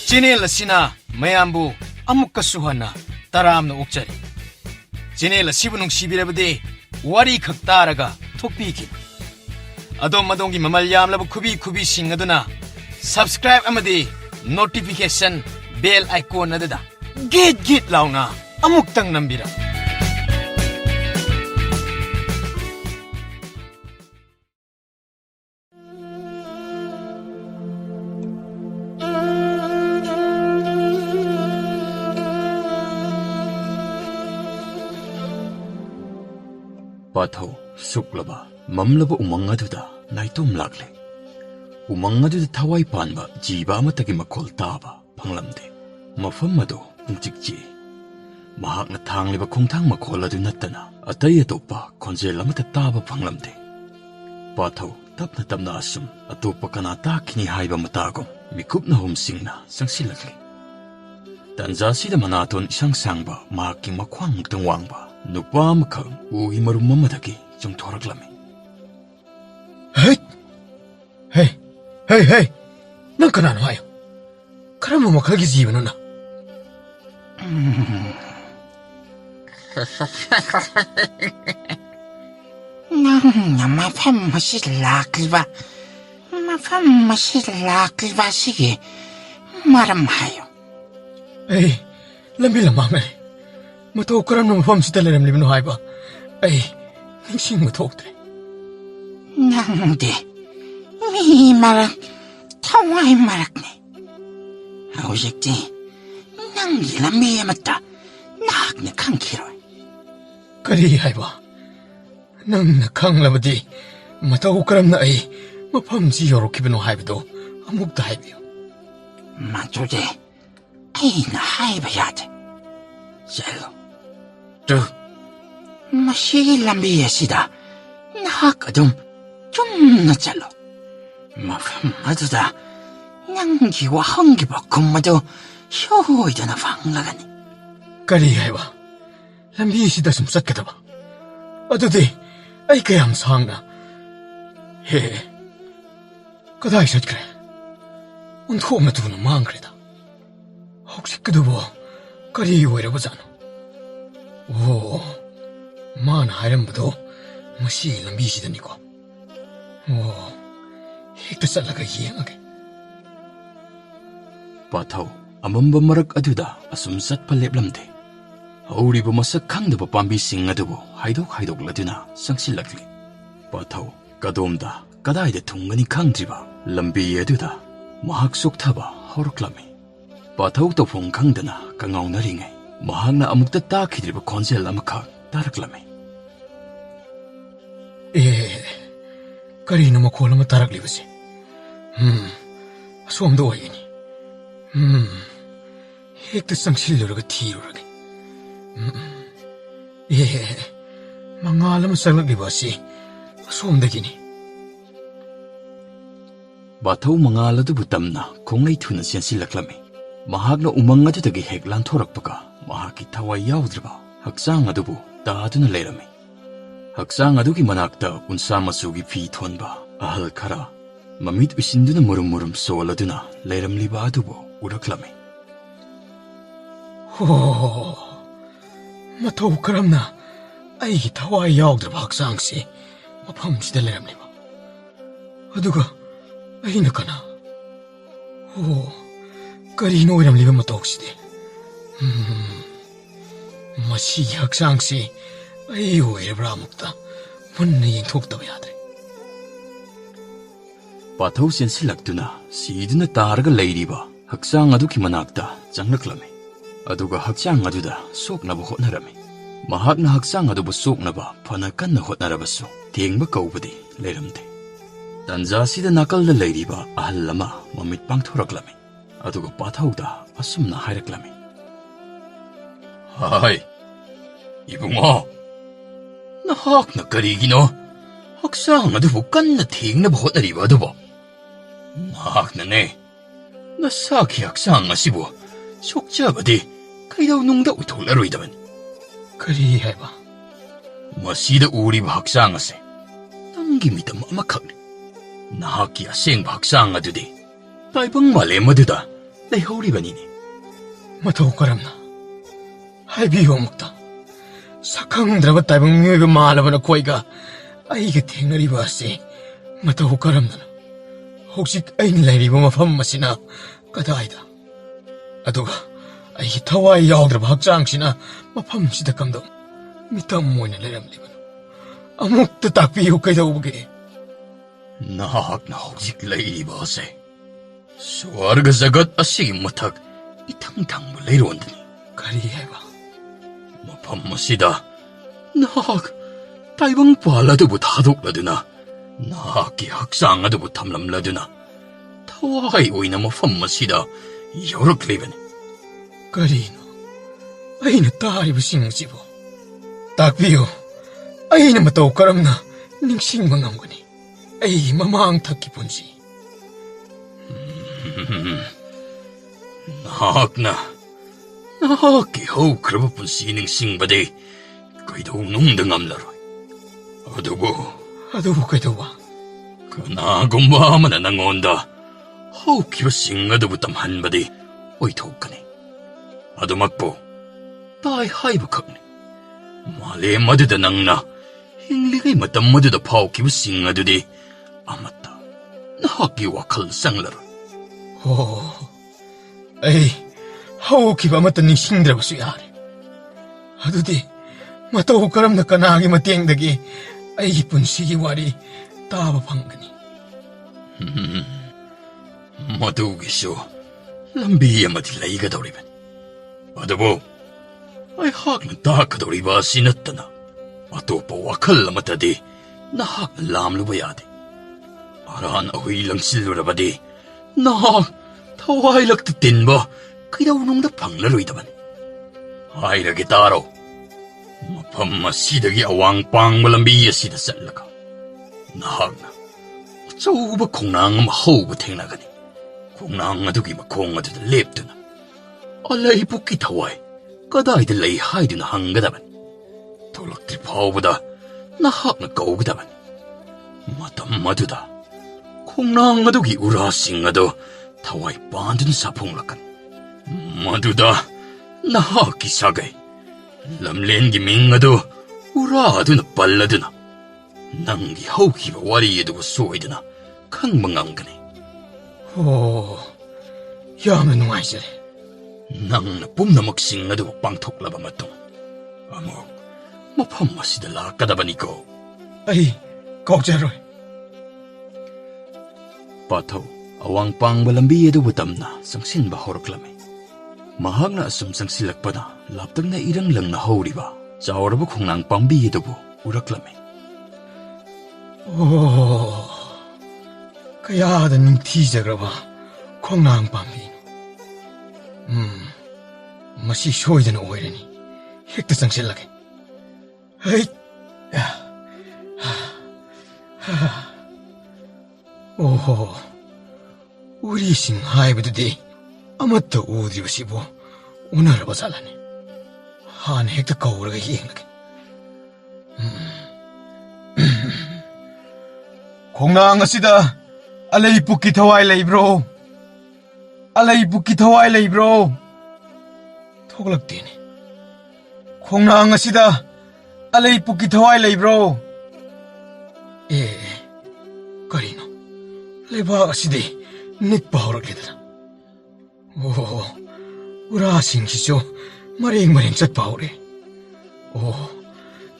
Channel asina mayambu amukkasu hana taramna okchari. Channel asibu nungsibirabadi wari khak taraga thokpiki. Adom madongi mamal yamlabu kubi sing aduna subscribe amadi notification bell icon adada git launa amuktang nambira. Pathau suklaba mamlaba umang aduda naitum lagle. Umang aduda thawai panba jiba amatagi makhol taba phanglamde. Mafam ado ungchikchi. Mahak na thangliba khongthang makhol adu nattana atai atopa khonjel amata taba phanglamde. Pathau tapna asum atopa kana takini haiba matagom mikupna humsingna sangsilakle. Tanjasida manaton isang sangba mahaki makhwang muktang wangba. Nupa makhang uhi marum mamadagi jong thoraklami. Hey, nang kanano hayo? Karamo makalgi jibano na. Nang mafam masilakliba sige maram hayo. Hey, lambi lamamay. Matau karam na mafam sita laram libno haiba. Ay, ningsing matoktre. Nangde, mi marak, tawai marak ne. Hausikti, nangdi lambi amata, nak ne kangkiroy. Kari haiba. Nang nakang labadi, matau karam na ay, mafam si yoro kibino haibado, amukta haibiyo. Matude, ay na haiba yate. Selo. Tu, masigi lambi asida, nakakadum, na chalo. Mafam aduda, nanggiwa hangiba kummado, shoida na fanglagani. Kari haiba. Lambi sida sumsat kadaba. Adudi, ay kayam sangna. He, kaday satkre. Untho matuna mangreda. Hoksik kadubo, kari yuwaira bazano. Oh, man hairambado, masi lambi sida niko. Oh, hekta salaga yengage. Pathau amamba marak aduda asum satpa leplamde. Hauriba masak khangdaba pambi sing adubo haidok laduna sangsilakli. Pathau kadomda kadaida thungani khangdriba lambi aduda mahak sokthaba horoklami. Pathau tofong khangdana kangaunari mahakna amukta takhidriba khonjel amakha taraklami. Karino makhol ama taraklibase. Asomda oyini. Hekta sangsiluraga thirurage. Mangala masaglibase. Asomdagini. Pathau mangala du butamna kongai thuna sensilaklami. Mahakna umang adudagi heklan thorakpaka mahaki thawai yaudriba haksang adubu taaduna leirami. Haksang adugi manakta unsa masugi phi thonba ahal khara mamit usinduna murum soladuna leiramliba adubu uraklami. Oh, matau karamna aigi thawai yaudriba haksangsi mafamsida leiramliba. Aduga aina kana. Oh, karino oiramliba matokside. Masi haksangsi ay oirabra amukta munna yengthoktaba yadre. Pathau sensilaktuna siduna taraga leiriba haksang aduki manakta changlaklami. Aduga haksang aduda soknaba hotnarami. Mahakna haksang adubu soknaba phana kanna hotnarabasu thengba kaubadi leiramde. Tanjasida nakalda leiriba ahal lama mamit pangthoraklami. Aduga pathauda asumna hairaklami. Hai, ibungo. Nahakna karigino. Haksang adubu kanna thengnaba hotnariba adubo. Nahakna ne. Nasaki haksang asibu sokjabadi kaidaw nungda utolaroidaban. Kari haiba. Masida uriba haksang ase. Nanggi mitam amakakni. Nahaki asengba haksang adudi. Taibang malem aduda ꯂꯩꯍꯧꯔꯤꯕꯅꯤꯅꯦ ꯃꯇꯧ ꯀꯔꯝꯅ ꯍꯥꯏꯕꯤꯌꯨ ꯑꯃꯨꯛꯇ ꯁꯛꯈꯪꯗ꯭ꯔꯕ ꯇꯥꯏꯕꯪ ꯃꯤꯑꯣꯏꯕ ꯃꯥꯜꯂꯕ ꯅꯈꯣꯏꯒ ꯑꯩꯒ ꯊꯦꯡꯅꯔꯤꯕ ꯑꯁꯤ ꯃꯇꯧ ꯀꯔꯝꯅꯅꯣ ꯍꯧꯖꯤꯛ ꯑꯩꯅ ꯂꯩꯔꯤꯕ ꯃꯐꯝ ꯑꯁꯤꯅ ꯀꯗꯥꯏꯗ ꯑꯗꯨꯒ ꯑꯩꯒꯤ ꯊꯋꯥꯏ ꯌꯥꯎꯗ꯭ꯔꯕ ꯍꯛꯆꯥꯡꯁꯤꯅ ꯃꯐꯝꯁꯤꯗ ꯀꯝꯗꯧ ꯃꯤꯇꯝ ꯑꯣꯏꯅ ꯂꯩꯔꯝꯂꯤꯕꯅꯣ ꯑꯃꯨꯛꯇ ꯇꯥꯛꯄꯤꯌꯨ ꯀꯩꯗꯧꯕꯒꯦ ꯅꯍꯥꯛꯅ ꯍꯧꯖꯤꯛ ꯂꯩꯔꯤꯕ ꯑꯁꯦ ꯁ꯭ꯋꯔꯒ ꯖꯒꯠ ꯑꯁꯤꯒꯤ ꯃꯊꯛ ꯏꯊꯪ ꯊꯪꯕ ꯂꯩꯔꯣꯟꯗꯅꯤ ꯀꯔꯤ ꯍꯥꯏꯕ ꯃꯐꯝ ꯑꯁꯤꯗ ꯅꯍꯥꯛ ꯇꯥꯏꯕꯪꯄꯥꯜ ꯑꯗꯨꯕꯨ ꯊꯥꯗꯣꯛꯂꯗꯨꯅ ꯅꯍꯥꯛꯀꯤ ꯍꯛꯆꯥꯡ ꯑꯗꯨꯕꯨ ꯊꯝꯂꯝꯂꯗꯨꯅ ꯊꯋꯥꯏ ꯑꯣꯏꯅ ꯃꯐꯝ ꯑꯁꯤꯗ ꯌꯧꯔꯛꯂꯤꯕꯅꯤ ꯀꯔꯤꯅꯣ ꯑꯩꯅ ꯇꯥꯔꯤꯕꯁꯤꯡ ꯑꯁꯤꯕꯨ ꯇꯥꯛꯄꯤꯌꯨ ꯑꯩꯅ ꯃꯇꯧ ꯀꯔꯝꯅ ꯅꯤꯡꯁꯤꯡꯕ ꯉꯝꯒꯅꯤ ꯑꯩꯒꯤ ꯃꯃꯥꯡ ꯊꯛꯀꯤ ꯄꯨꯟꯁꯤ ꯅꯍꯥꯛꯀꯤ ꯍꯧꯈ꯭ꯔꯕ ꯄꯨꯟꯁꯤ ꯅꯤꯡꯁꯤꯡꯕꯗꯤ ꯀꯩꯗꯧꯅꯨꯡꯗ ꯉꯝꯂꯔꯣꯏ ꯑꯗꯨꯕꯨ ꯀꯩꯗꯧꯕ ꯀꯅꯥꯒꯨꯝꯕ ꯑꯃꯅ ꯅꯉꯣꯟꯗ ꯍꯧꯈꯤꯕꯁꯤꯡ ꯑꯗꯨꯕꯨ ꯇꯝꯍꯟꯕꯗꯤ ꯑꯣꯏꯊꯣꯛꯀꯅꯤ ꯑꯗꯨꯃꯛꯄꯨ ꯇꯥꯏ ꯍꯥꯏꯕꯈꯛꯅꯤ ꯃꯥꯂꯦꯝ ꯑꯗꯨꯗ ꯅꯪꯅ ꯍꯤꯡꯂꯤꯉꯩ ꯃꯇꯝ ꯑꯗꯨꯗ ꯐꯥꯎꯈꯤꯕꯁꯤꯡ ꯑꯗꯨꯗꯤ ꯑꯃꯠꯇ ꯅꯍꯥꯛꯀꯤ ꯋꯥꯈꯜ ꯆꯪꯂꯔꯣꯏ ꯑꯩ ꯍꯧꯈꯤꯕ ꯑꯃꯠꯇ ꯅꯤꯡꯁꯤꯡꯗ꯭ꯔꯕꯁꯨ ꯌꯥꯔꯦ ꯑꯗꯨꯗꯤ ꯃꯇꯧ ꯀꯔꯝꯅ ꯀꯅꯥꯒꯤ ꯃꯇꯦꯡꯗꯒꯤ ꯑꯩꯒꯤ ꯄꯨꯟꯁꯤꯒꯤ ꯋꯥꯔꯤ ꯇꯥꯕ ꯐꯪꯒꯅꯤ ꯃꯗꯨꯒꯤꯁꯨ ꯂꯝꯕꯤ ꯑꯃꯗꯤ ꯂꯩꯒꯗꯧꯔꯤꯕꯅꯤ ꯑꯗꯨꯕꯨ ꯑꯩꯍꯥꯛꯅ ꯇꯥꯛꯀꯗꯧꯔꯤꯕ ꯑꯁꯤ ꯅꯠꯇꯅ ꯑꯇꯣꯞꯄ ꯋꯥꯈꯜ ꯑꯃꯠꯇꯗꯤ ꯅꯍꯥꯛꯅ ꯂꯥꯝꯂꯨꯕ ꯌꯥꯗꯦ ꯑꯔꯥꯟ ꯑꯍꯨꯏ ꯂꯪꯁꯤꯜꯂꯨꯔꯕꯗꯤ ꯅꯍꯥꯛ ꯊꯋꯥꯏꯂꯛꯇ ꯇꯤꯟꯕ ꯀꯩꯗꯧꯅꯨꯡꯗ ꯐꯪꯂꯔꯣꯏꯗꯕꯅꯤ ꯍꯥꯏꯔꯒꯦ ꯇꯥꯔꯣ ꯃꯐꯝ ꯑꯁꯤꯗꯒꯤ ꯑꯋꯥꯡ ꯄꯥꯡꯕ ꯂꯝꯕꯤ ꯑꯁꯤꯗ ꯆꯠꯂꯒ ꯅꯍꯥꯛꯅ ꯑꯆꯧꯕ ꯈꯣꯡꯅꯥꯡ ꯑꯃ ꯍꯧꯕ ꯊꯦꯡꯅꯒꯅꯤ ꯈꯣꯡꯅꯥꯡ ꯑꯗꯨꯒꯤ ꯃꯈꯣꯡ ꯑꯗꯨꯗ ꯂꯦꯞꯇꯨꯅ ꯑꯂꯩꯄꯨꯛꯀꯤ ꯊꯋꯥꯏ ꯀꯗꯥꯏꯗ ꯂꯩ ꯍꯥꯏꯗꯨꯅ ꯍꯪꯒꯗꯕꯅꯤ ꯊꯣꯛꯂꯛꯇ꯭ꯔꯤ ꯐꯥꯎꯕꯗ ꯅꯍꯥꯛꯅ ꯀꯧꯒꯗꯕꯅꯤ ꯃꯇꯝ ꯑꯗꯨꯗ ꯈꯣꯡꯅꯥꯡ ꯑꯗꯨꯒꯤ ꯎꯔꯥꯁꯤꯡ ꯑꯗꯨ ꯊꯋꯥꯏ ꯄꯥꯟꯗꯨꯅ ꯁꯥꯐꯣꯡꯂꯛꯀꯅꯤ ꯃꯗꯨꯗ ꯅꯍꯥꯛꯀꯤ ꯁꯥꯒꯩ ꯂꯝꯂꯦꯟꯒꯤ ꯃꯤꯡ ꯑꯗꯨ ꯎꯔꯥ ꯑꯗꯨꯅ ꯄꯜꯂꯗꯨꯅ ꯅꯪꯒꯤ ꯍꯧꯈꯤꯕ ꯋꯥꯔꯤ ꯑꯗꯨꯕꯨ ꯁꯣꯏꯗꯅ ꯈꯪꯕ ꯉꯝꯒꯅꯤ ꯌꯥꯝꯅ ꯅꯨꯡꯉꯥꯏꯖꯔꯦ ꯅꯪꯅ ꯄꯨꯝꯅꯃꯛꯁꯤꯡ ꯑꯗꯨꯕꯨ ꯄꯥꯡꯊꯣꯛꯂꯕ ꯃꯇꯨꯡ ꯑꯃꯨꯛ ꯃꯐꯝ ꯑꯁꯤꯗ ꯂꯥꯛꯀꯗꯕꯅꯤꯀꯣ ꯑꯩ ꯀꯥꯎꯖꯔꯣꯏ ꯄꯥꯊꯧ ꯑꯋꯥꯡ ꯄꯥꯡꯕ ꯂꯝꯕꯤ ꯑꯗꯨꯕꯨ ꯇꯝꯅ ꯆꯪꯁꯤꯟꯕ ꯍꯧꯔꯛꯂꯝꯃꯤ ꯃꯍꯥꯛꯅ ꯑꯁꯨꯝ ꯆꯪꯁꯤꯜꯂꯛꯄꯗ ꯂꯥꯞꯇꯛꯅ ꯏꯔꯪ ꯂꯪꯅ ꯍꯧꯔꯤꯕ ꯆꯥꯎꯔꯕ ꯈꯣꯡꯅꯥꯡ ꯄꯥꯝꯕꯤ ꯑꯗꯨꯕꯨ ꯎꯔꯛꯂꯝꯃꯤ ꯀꯌꯥꯗ ꯅꯤꯡꯊꯤꯖꯈ꯭ꯔꯕ ꯈꯣꯡꯅꯥꯡ ꯄꯥꯝꯕꯤꯅꯣ ꯃꯁꯤ ꯁꯣꯏꯗꯅ ꯑꯣꯏꯔꯅꯤ ꯍꯦꯛꯇ ꯆꯪꯁꯤꯜꯂꯒꯦ ꯎꯔꯤꯁꯤꯡ ꯍꯥꯏꯕꯗꯨꯗꯤ ꯑꯃꯠꯇ ꯎꯗ꯭ꯔꯤꯕꯁꯤꯕꯨ ꯎꯅꯔꯕ ꯖꯥꯠꯂꯅꯤ ꯍꯥꯟꯅ ꯍꯦꯛꯇ ꯀꯧꯔꯒ ꯌꯦꯡꯂꯒꯦ ꯈꯣꯡꯅꯥꯡ ꯑꯁꯤꯗ ꯑꯂꯩꯄꯨꯛꯀꯤ ꯊꯋꯥꯏ ꯂꯩꯕ꯭ꯔꯣ ꯑꯂꯩꯄꯨꯛꯀꯤ ꯊꯋꯥꯏ ꯂꯩꯕ꯭ꯔꯣ ꯊꯣꯛꯂꯛꯇꯦꯅꯦ ꯈꯣꯡꯅꯥꯡ ꯑꯁꯤꯗ ꯑꯂꯩꯄꯨꯛꯀꯤ ꯊꯋꯥꯏ ꯂꯩꯕ꯭ꯔꯣ ꯀꯔꯤꯅꯣ ꯂꯩꯕꯥꯛ ꯑꯁꯤꯗꯤ ꯅꯤꯛꯄ ꯍꯧꯔꯛꯂꯦꯗꯅ ꯎꯔꯥꯁꯤꯡꯁꯤꯁꯨ ꯃꯔꯦꯡ ꯃꯔꯦꯡ ꯆꯠꯄ ꯍꯧꯔꯦ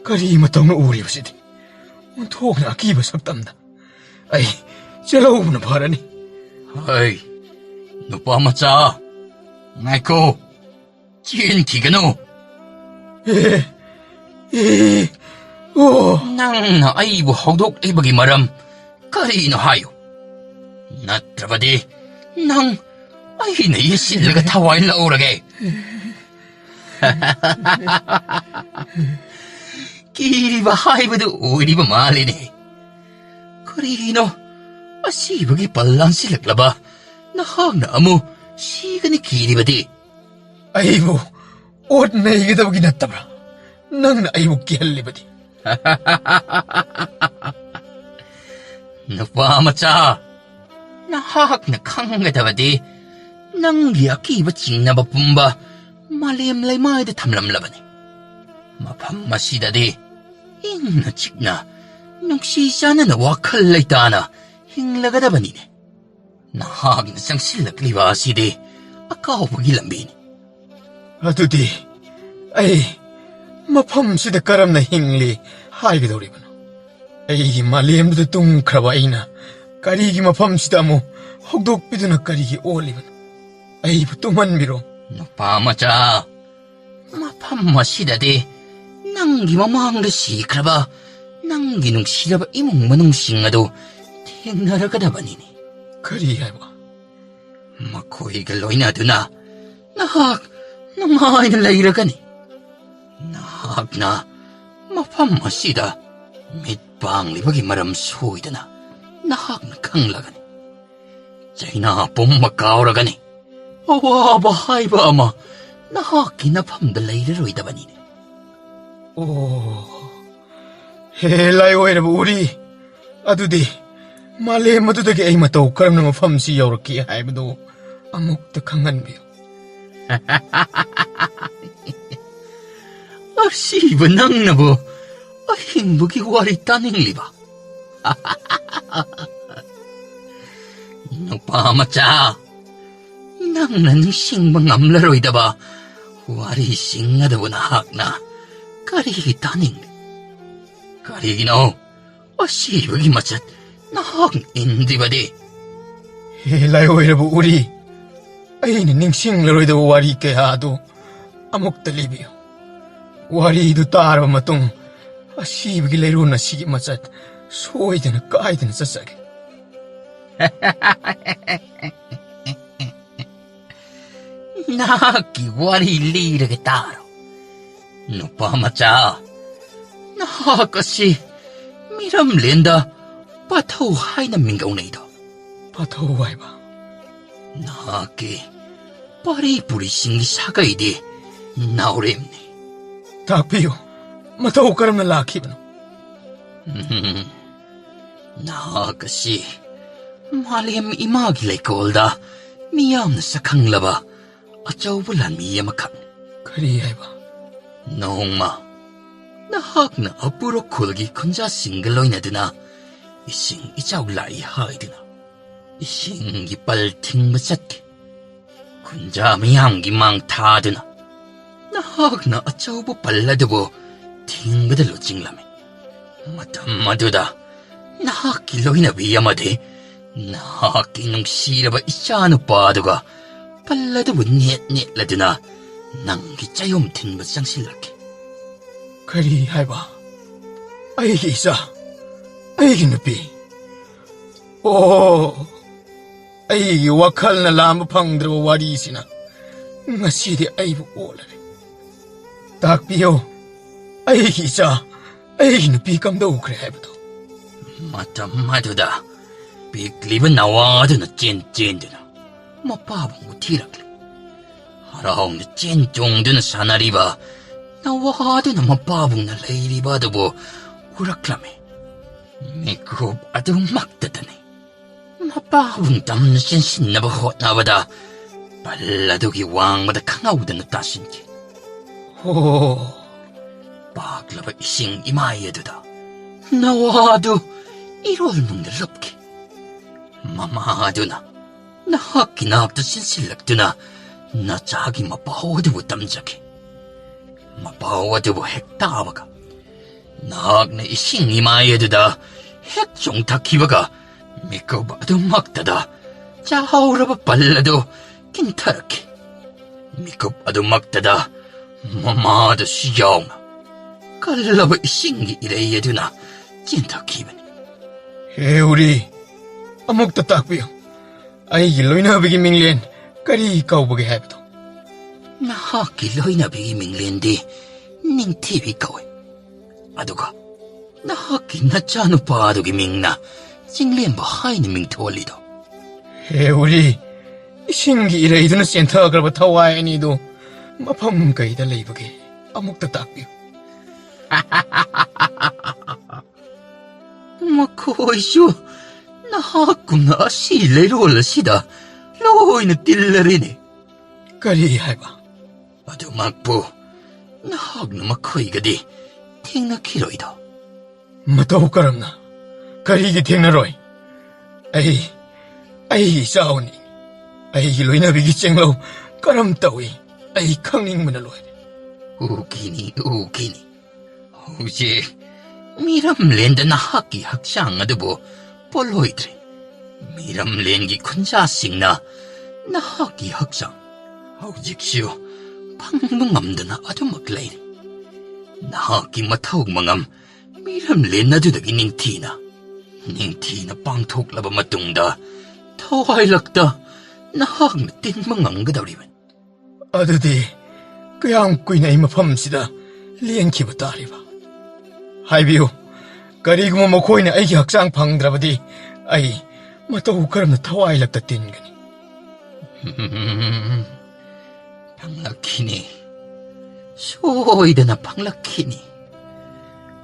ꯀꯔꯤ ꯃꯇꯧꯅ ꯎꯔꯤꯕꯁꯤꯗꯤ ꯑꯣꯟꯊꯣꯛꯅ ꯑꯀꯤꯕ ꯁꯛꯇꯝꯗ ꯑꯩ ꯆꯦꯜꯍꯧꯕꯅ ꯐꯔꯅꯤ ꯅꯨꯄꯥ ꯃꯆꯥ ꯉꯥꯏꯈꯣ ꯆꯦꯟꯈꯤꯒꯅꯨ ꯅꯪꯅ ꯑꯩꯕꯨ ꯍꯧꯗꯣꯛꯂꯤꯕꯒꯤ ꯃꯔꯝ ꯀꯔꯤꯅꯣ ꯍꯥꯏꯌꯨ ꯅꯠꯇ꯭ꯔꯕꯗꯤ ꯅꯪ ꯑꯩꯅ ꯌꯦꯠꯁꯤꯜꯂꯒ ꯊꯋꯥꯏ ꯂꯧꯔꯒꯦ ꯀꯤꯔꯤꯕ ꯍꯥꯏꯕꯗꯨ ꯑꯣꯏꯔꯤꯕ ꯃꯥꯜꯂꯤꯅꯦ ꯀꯔꯤꯅꯣ ꯑꯁꯤꯕꯒꯤ ꯄꯜ ꯂꯥꯟꯁꯤꯜꯂꯛꯂꯕ ꯅꯍꯥꯛꯅ ꯑꯃꯨꯛ ꯁꯤꯒꯅꯤ ꯀꯤꯔꯤꯕꯗꯤ ꯑꯩꯕꯨ ꯑꯣꯠ ꯅꯩꯒꯗꯕꯒꯤ ꯅꯠꯇꯕ꯭ꯔꯥ ꯅꯪꯅ ꯑꯩꯕꯨ ꯀꯤꯍꯜꯂꯤꯕꯗꯤ ꯅꯨꯄꯥ ꯃꯆꯥ ꯅꯍꯥꯛꯅ ꯈꯪꯒꯗꯕꯗꯤ ꯅꯪꯒꯤ ꯑꯀꯤꯕ ꯆꯤꯡꯅꯕ ꯄꯨꯝꯕ ꯃꯥꯂꯦꯝ ꯂꯩꯃꯥꯏꯗ ꯊꯝꯂꯝꯂꯕꯅꯤ. ꯃꯐꯝ ꯑꯁꯤꯗꯗꯤ ꯏꯪꯅ ꯆꯤꯛꯅ ꯅꯨꯡꯁꯤ ꯆꯥꯟꯅꯅ ꯋꯥꯈꯜ ꯂꯩꯇꯥꯅ ꯍꯤꯡꯂꯒꯗꯕꯅꯤꯅꯦ. ꯅꯍꯥꯛꯅ ꯆꯪꯁꯤꯜꯂꯛꯂꯤꯕ ꯑꯁꯤꯗꯤ ꯑꯀꯥꯎꯕꯒꯤ ꯂꯝꯕꯤꯅꯤ. ꯑꯗꯨꯗꯤ ꯑꯩ ꯃꯐꯝꯁꯤꯗ ꯀꯔꯝꯅ ꯍꯤꯡꯂꯤ ꯍꯥꯏꯒꯗꯧꯔꯤꯕꯅꯣ? ꯑꯩꯒꯤ ꯃꯥꯂꯦꯝꯗꯨꯗ ꯇꯨꯝꯈ꯭ꯔꯕ ꯑꯩꯅ ꯀꯔꯤꯒꯤ ꯃꯐꯝꯁꯤꯗ ꯑꯃꯨꯛ ꯍꯧꯗꯣꯛꯄꯤꯗꯨꯅ ꯀꯔꯤꯒꯤ ꯑꯣꯜꯂꯤꯕꯅꯣ? ꯑꯩꯕꯨ ꯇꯨꯝꯍꯟꯕꯤꯔꯣ. ꯅꯨꯄꯥ ꯃꯆꯥ, ꯃꯐꯝ ꯑꯁꯤꯗꯗꯤ ꯅꯪꯒꯤ ꯃꯃꯥꯡꯗ ꯁꯤꯈ꯭ꯔꯕ ꯅꯪꯒꯤ ꯅꯨꯡꯁꯤꯔꯕ 이몽 ꯃꯅꯨꯡꯁꯤꯡ ꯑꯗꯨ ꯊꯦꯡꯅꯔꯒꯗꯕꯅꯤꯅꯦ. ꯀꯔꯤ ꯍꯥꯏꯕ? ꯃꯈꯣꯏꯒ ꯂꯣꯏꯅꯗꯨꯅ ꯅꯍꯥꯛ ꯅꯨꯡꯉꯥꯏꯅ ꯂꯩꯔꯒꯅꯤ. ꯅꯍꯥꯛꯅ ꯃꯐꯝ ꯑꯁꯤꯗ ꯃꯤꯠ ꯄꯥꯡꯂꯤꯕꯒꯤ ꯃꯔꯝ ꯁꯣꯏꯗꯅ ꯅꯍꯥꯛꯅ ꯈꯪꯂꯒꯅꯤ. ꯆꯩꯅꯥ ꯄꯨꯝꯕ ꯀꯥꯎꯔꯒꯅꯤ. ꯑꯋꯥꯕ ꯍꯥꯏꯕ ꯑꯃ ꯅꯍꯥꯛꯀꯤ ꯅꯐꯝꯗ ꯂꯩꯔꯔꯣꯏꯗꯕꯅꯤꯅꯦ. ꯑꯣ, ꯍꯦ ꯂꯥꯏꯑꯣꯏꯔꯕ ꯎꯔꯤ. ꯑꯗꯨꯗꯤ ꯃꯥꯂꯦꯝ ꯑꯗꯨꯗꯒꯤ ꯑꯩ ꯃꯇꯧ ꯀꯔꯝꯅ ꯃꯐꯝꯁꯤ ꯌꯧꯔꯛꯈꯤ ꯍꯥꯏꯕꯗꯨ ꯑꯃꯨꯛꯇ ꯈꯪꯍꯟꯕꯤꯌꯨ. ꯑꯁꯤꯕ ꯅꯪꯅꯕꯨ ꯑꯍꯤꯡꯕꯒꯤ ꯋꯥꯔꯤ ꯇꯥꯅꯤꯡꯂꯤꯕ? ꯅꯨꯄꯥ ꯃꯆꯥ, ꯅꯪꯅ ꯅꯤꯡꯁꯤꯡꯕ ꯉꯝꯂꯔꯣꯏꯗꯕ ꯋꯥꯔꯤꯁꯤꯡ ꯑꯗꯨꯕꯨ ꯅꯍꯥꯛꯅ ꯀꯔꯤꯒꯤ ꯇꯥꯅꯤꯡꯂꯤ? ꯀꯔꯤꯒꯤꯅꯣ ꯑꯁꯤꯕꯒꯤ ꯃꯆꯠ ꯅꯍꯥꯛꯅ ꯏꯟꯗ꯭ꯔꯤꯕꯗꯤ? ꯍꯦ ꯂꯥꯏꯑꯣꯏꯔꯕ ꯎꯔꯤ, ꯑꯩꯅ ꯅꯤꯡꯁꯤꯡꯂꯔꯣꯏꯗꯕ ꯋꯥꯔꯤ ꯀꯌꯥ ꯑꯗꯨ ꯑꯃꯨꯛꯇ ꯂꯤꯕꯤꯌꯨ. ꯋꯥꯔꯤꯗꯨ ꯇꯥꯔꯕ ꯃꯇꯨꯡ ꯑꯁꯤꯕꯒꯤ ꯂꯩꯔꯣꯟ ꯑꯁꯤꯒꯤ ꯃꯆꯠ ꯁꯣꯏꯗꯅ ꯀꯥꯏꯗꯅ ꯆꯠꯆꯒꯦ. ꯅꯍꯥꯛꯀꯤ ꯋꯥꯔꯤ ꯂꯤꯔꯒ ꯇꯥꯔꯣ. ꯅꯨꯄꯥ ꯃꯆꯥ, ꯅꯍꯥꯛ ꯑꯁꯤ ꯃꯤꯔꯝꯂꯦꯟꯗ ꯄꯥꯊꯧ ꯍꯥꯏꯅ ꯃꯤꯡꯒꯧꯅꯩꯗꯣ. ꯄꯥꯊꯧ ꯍꯥꯏꯕ? ꯅꯍꯥꯛꯀꯤ ꯄꯥꯔꯤ ꯄꯨꯔꯤꯁꯤꯡꯒꯤ ꯁꯥꯒꯩꯗꯤ ꯅꯥꯎꯔꯦꯝꯅꯤ. ꯇꯥꯛꯄꯤꯌꯨ, ꯃꯇꯧ ꯀꯔꯝꯅ ꯂꯥꯛꯈꯤꯕꯅꯣ? ꯅꯍꯥꯛ ꯑꯁꯤ ꯃꯥꯂꯦꯝ ꯏꯃꯥꯒꯤ ꯂꯩꯀꯣꯜꯗ ꯃꯤꯌꯥꯝꯅ ꯁꯛꯈꯪꯂꯕ ꯑꯆꯧꯕ ꯂꯥꯟꯃꯤ ꯑꯃꯈꯛꯅꯤ. ꯀꯔꯤ ꯍꯥꯏꯕ? ꯅꯣꯡꯃ ꯅꯍꯥꯛꯅ ꯑꯄꯨꯔ ꯈꯨꯜꯒꯤ ꯈꯨꯟꯖꯥꯁꯤꯡꯒ ꯂꯣꯏꯅꯗꯨꯅ ꯏꯁꯤꯡ ꯏꯆꯥꯎ ꯂꯥꯛꯏ ꯍꯥꯏꯗꯨꯅ ꯏꯁꯤꯡꯒꯤ ꯄꯜ ꯊꯤꯡꯕ ꯆꯠꯈꯤ. ꯈꯨꯟꯖꯥ ꯃꯤꯌꯥꯝꯒꯤ ꯃꯥꯡ ꯊꯥꯗꯨꯅ ꯅꯍꯥꯛꯅ ꯑꯆꯧꯕ ꯄꯜ ꯑꯗꯨꯕꯨ ꯊꯤꯡꯕꯗ ꯂꯨꯆꯤꯡꯂꯝꯃꯤ. ꯃꯇꯝ ꯑꯗꯨꯗ ꯅꯍꯥꯛꯀꯤ ꯂꯣꯏꯅꯕꯤ ꯑꯃꯗꯤ ꯅꯍꯥꯛꯀꯤ ꯅꯨꯡꯁꯤꯔꯕ ꯏꯆꯥꯅꯨꯄꯥꯗꯨꯒ ꯄꯜ ꯑꯗꯨꯕꯨ ꯅꯦꯠ ꯅꯦꯠꯂꯗꯨꯅ ꯅꯪꯒꯤ ꯆꯌꯣꯝ ꯊꯤꯟꯕ ꯆꯪꯁꯤꯜꯂꯛꯈꯤ. ꯀꯔꯤ ꯍꯥꯏꯕ? ꯑꯩꯒꯤ ꯏꯆꯥ, ꯑꯩꯒꯤ ꯅꯨꯄꯤ? ꯑꯣ, ꯑꯩꯒꯤ ꯋꯥꯈꯜꯅ ꯂꯥꯝꯕ ꯐꯪꯗ꯭ꯔꯕ ꯋꯥꯔꯤꯁꯤꯅ ꯉꯁꯤꯗꯤ ꯑꯩꯕꯨ ꯑꯣꯜꯂꯔꯦ. ꯇꯥꯛꯄꯤꯌꯨ, ꯑꯩꯒꯤ ꯏꯆꯥ, ꯑꯩꯒꯤ ꯅꯨꯄꯤ ꯀꯝꯗꯧꯈ꯭ꯔꯦ ꯍꯥꯏꯕꯗꯣ? ꯃꯇꯝ ꯑꯗꯨꯗ ꯄꯤꯛꯂꯤꯕ ꯅꯋꯥꯗꯨꯅ ꯆꯦꯟꯗꯨꯅ ꯃꯄꯥꯕꯨꯡꯕꯨ ꯊꯤꯔꯛꯂꯤ. ꯍꯔꯥꯎꯅ ꯆꯦꯟ ꯆꯣꯡꯗꯨꯅ ꯁꯥꯟꯅꯔꯤꯕ ꯅꯋꯥꯗꯨꯅ ꯃꯄꯥꯕꯨꯡꯅ ꯂꯩꯔꯤꯕ ꯑꯗꯨꯕꯨ ꯎꯔꯛꯂꯝꯃꯤ. ꯃꯤꯀꯨꯞ ꯑꯗꯨꯃꯛꯇꯗꯅꯤ ꯃꯄꯥꯕꯨꯡ ꯇꯝꯅ ꯆꯦꯟꯁꯤꯟꯅꯕ ꯍꯣꯠꯅꯕꯗ ꯄꯜ ꯑꯗꯨꯒꯤ ꯋꯥꯡꯃꯗ ꯈꯪꯍꯧꯗꯅ ꯇꯥꯁꯤꯟꯈꯤ. ꯑꯣ, ꯄꯥꯛꯂꯕ ꯏꯁꯤꯡ ꯏꯃꯥꯏ ꯑꯗꯨꯗ ꯅꯋꯥꯗꯨ ꯏꯔꯣꯜꯅꯨꯡꯗ ꯂꯨꯞꯈꯤ. ꯃꯃꯥꯗꯨꯅ ꯅꯍꯥꯛꯀꯤ ꯅꯥꯛꯇ ꯆꯦꯟꯁꯤꯜꯂꯛꯇꯨꯅ ꯅꯆꯥꯒꯤ ꯃꯄꯥꯎ ꯑꯗꯨꯕꯨ ꯇꯝꯖꯈꯤ. ꯃꯄꯥꯎ ꯑꯗꯨꯕꯨ ꯍꯦꯛ ꯇꯥꯕꯒ ꯅꯍꯥꯛꯅ ꯏꯁꯤꯡ ꯏꯃꯥꯏ ꯑꯗꯨꯗ ꯍꯦꯛ ꯆꯣꯡꯊꯈꯤꯕꯒ ꯃꯤꯀꯨꯞ ꯑꯗꯨꯃꯛꯇꯗ ꯆꯥꯎꯔꯕ ꯄꯜ ꯑꯗꯨ ꯀꯤꯟꯊꯔꯛꯈꯤ. ꯃꯤꯀꯨꯞ ꯑꯗꯨꯃꯛꯇꯗ ꯃꯃꯥꯗꯨꯁꯨ ꯌꯥꯎꯅ ꯀꯜꯂꯕ ꯏꯁꯤꯡꯒꯤ ꯏꯔꯩ ꯑꯗꯨꯅ ꯆꯦꯟꯊꯈꯤꯕꯅꯤ. ꯍꯦ ꯎꯔꯤ, ꯑꯃꯨꯛꯇ ꯇꯥꯛꯄꯤꯌꯨ, ꯑꯩꯒꯤ ꯂꯣꯏꯅꯕꯤꯒꯤ ꯃꯤꯡꯂꯦꯟ ꯀꯔꯤ ꯀꯧꯕꯒꯦ ꯍꯥꯏꯕꯗꯣ? ꯅꯍꯥꯛꯀꯤ ꯂꯣꯏꯅꯕꯤꯒꯤ ꯃꯤꯡꯂꯦꯟꯗꯤ ꯅꯤꯡꯊꯤꯕꯤ ꯀꯧꯏ. ꯑꯗꯨꯒ ꯅꯍꯥꯛꯀꯤ ꯅꯆꯥꯅꯨꯄꯥꯗꯨꯒꯤ ꯃꯤꯡꯅ ꯆꯤꯡꯂꯦꯝꯕ ꯍꯥꯏꯅ ꯃꯤꯡꯊꯣꯜꯂꯤꯗꯣ. ꯍꯦ ꯎꯔꯤ, ꯏꯁꯤꯡꯒꯤ ꯏꯔꯩꯗꯨꯅ ꯆꯦꯟꯊꯈ꯭ꯔꯕ ꯊꯋꯥꯏ ꯑꯅꯤꯗꯨ ꯃꯐꯝ ꯀꯩꯗ ꯂꯩꯕꯒꯦ? ꯑꯃꯨꯛꯇ ꯇꯥꯛꯄꯤꯌꯨ. ꯃꯈꯣꯏꯁꯨ ꯅꯍꯥꯛꯀꯨꯝꯅ ꯑꯁꯤ ꯂꯩꯔꯣꯜ ꯑꯁꯤꯗ loina tillarine. Kari haiba? Adumakpo, nahagna makoygadi, tingna kiroida. Matau karamna. Karigi tingnaroy. Ay sauni. Ay loina bigi chenglo karam tawi. Ay kangning manaloy. Ukini. Huje, miramlenda nahaki haksang adubo, poloidre. 미람렌기 군자싱나 나하기 학상 하우직시오 방문감드나 아주 먹레이리 나하기 마타욱망암 미람렌나두덕이 닝티나 빵톡라바 마뚱다 타와일락다 나하기 띵망암가다우리만 아드디 그양 꾸이나 이마팜시다 리엔키부 따리바 하이비오 가리구모 모코이나 아이기 학상 방드라바디 아이 matau karam na tawai lagtatin gani. Panglakini. Soida na panglakini.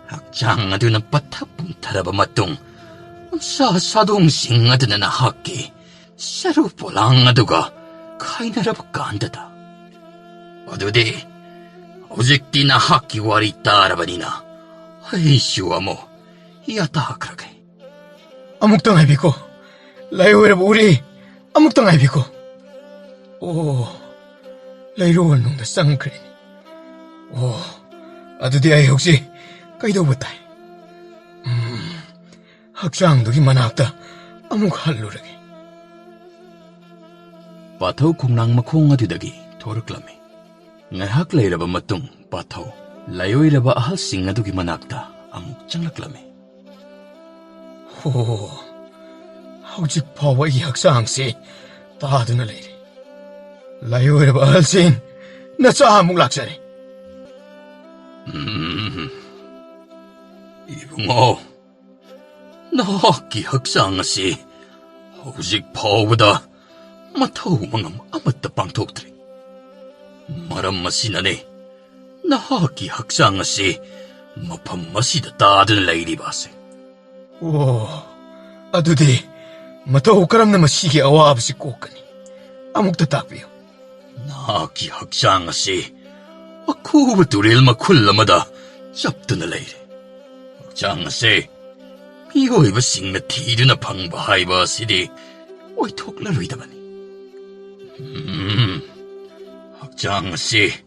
Hakjang adu na patapung taraba matong. Sa sadong sing adu na nahaki. Sarupolang adu ka. Kainarab kandata. Adu di. Ojikti na haki wari taraba nina. Ay siwa mo. Iyata krake. Amuktang habi ko. Layo uri amuktang ay biko. Layroon nung nasangkrin. Adudi ay 혹시 kaidaw ba tayo? Haksang dugi manakta amuk haluragi. Pataw kung nang makong adudagi toruklami. Ngahak layraba matong pataw layoy raba ahal sing adugi manakta amuk changlaklami. Hujik pawa i haksangsi taaduna layri. Layo raba ahal sing nasa amuk laksari. 이붕어, 나기 학상아시, 오직 파워보다 마타우망암 아무따 방톡들이. 마람마시나네, 나기 학상아시, 마팜마시다 따든 레이리 바세. Adudi matau karam na masigi awab si kokani. Amuk tatapio. 나기 학상아시, 아쿠부뚜릴 마쿨라마다 잡드나 레이리. 장세, 미호이바 싱나 티르나 방바하이바시디, 오이 톡라루이다마니. 장세,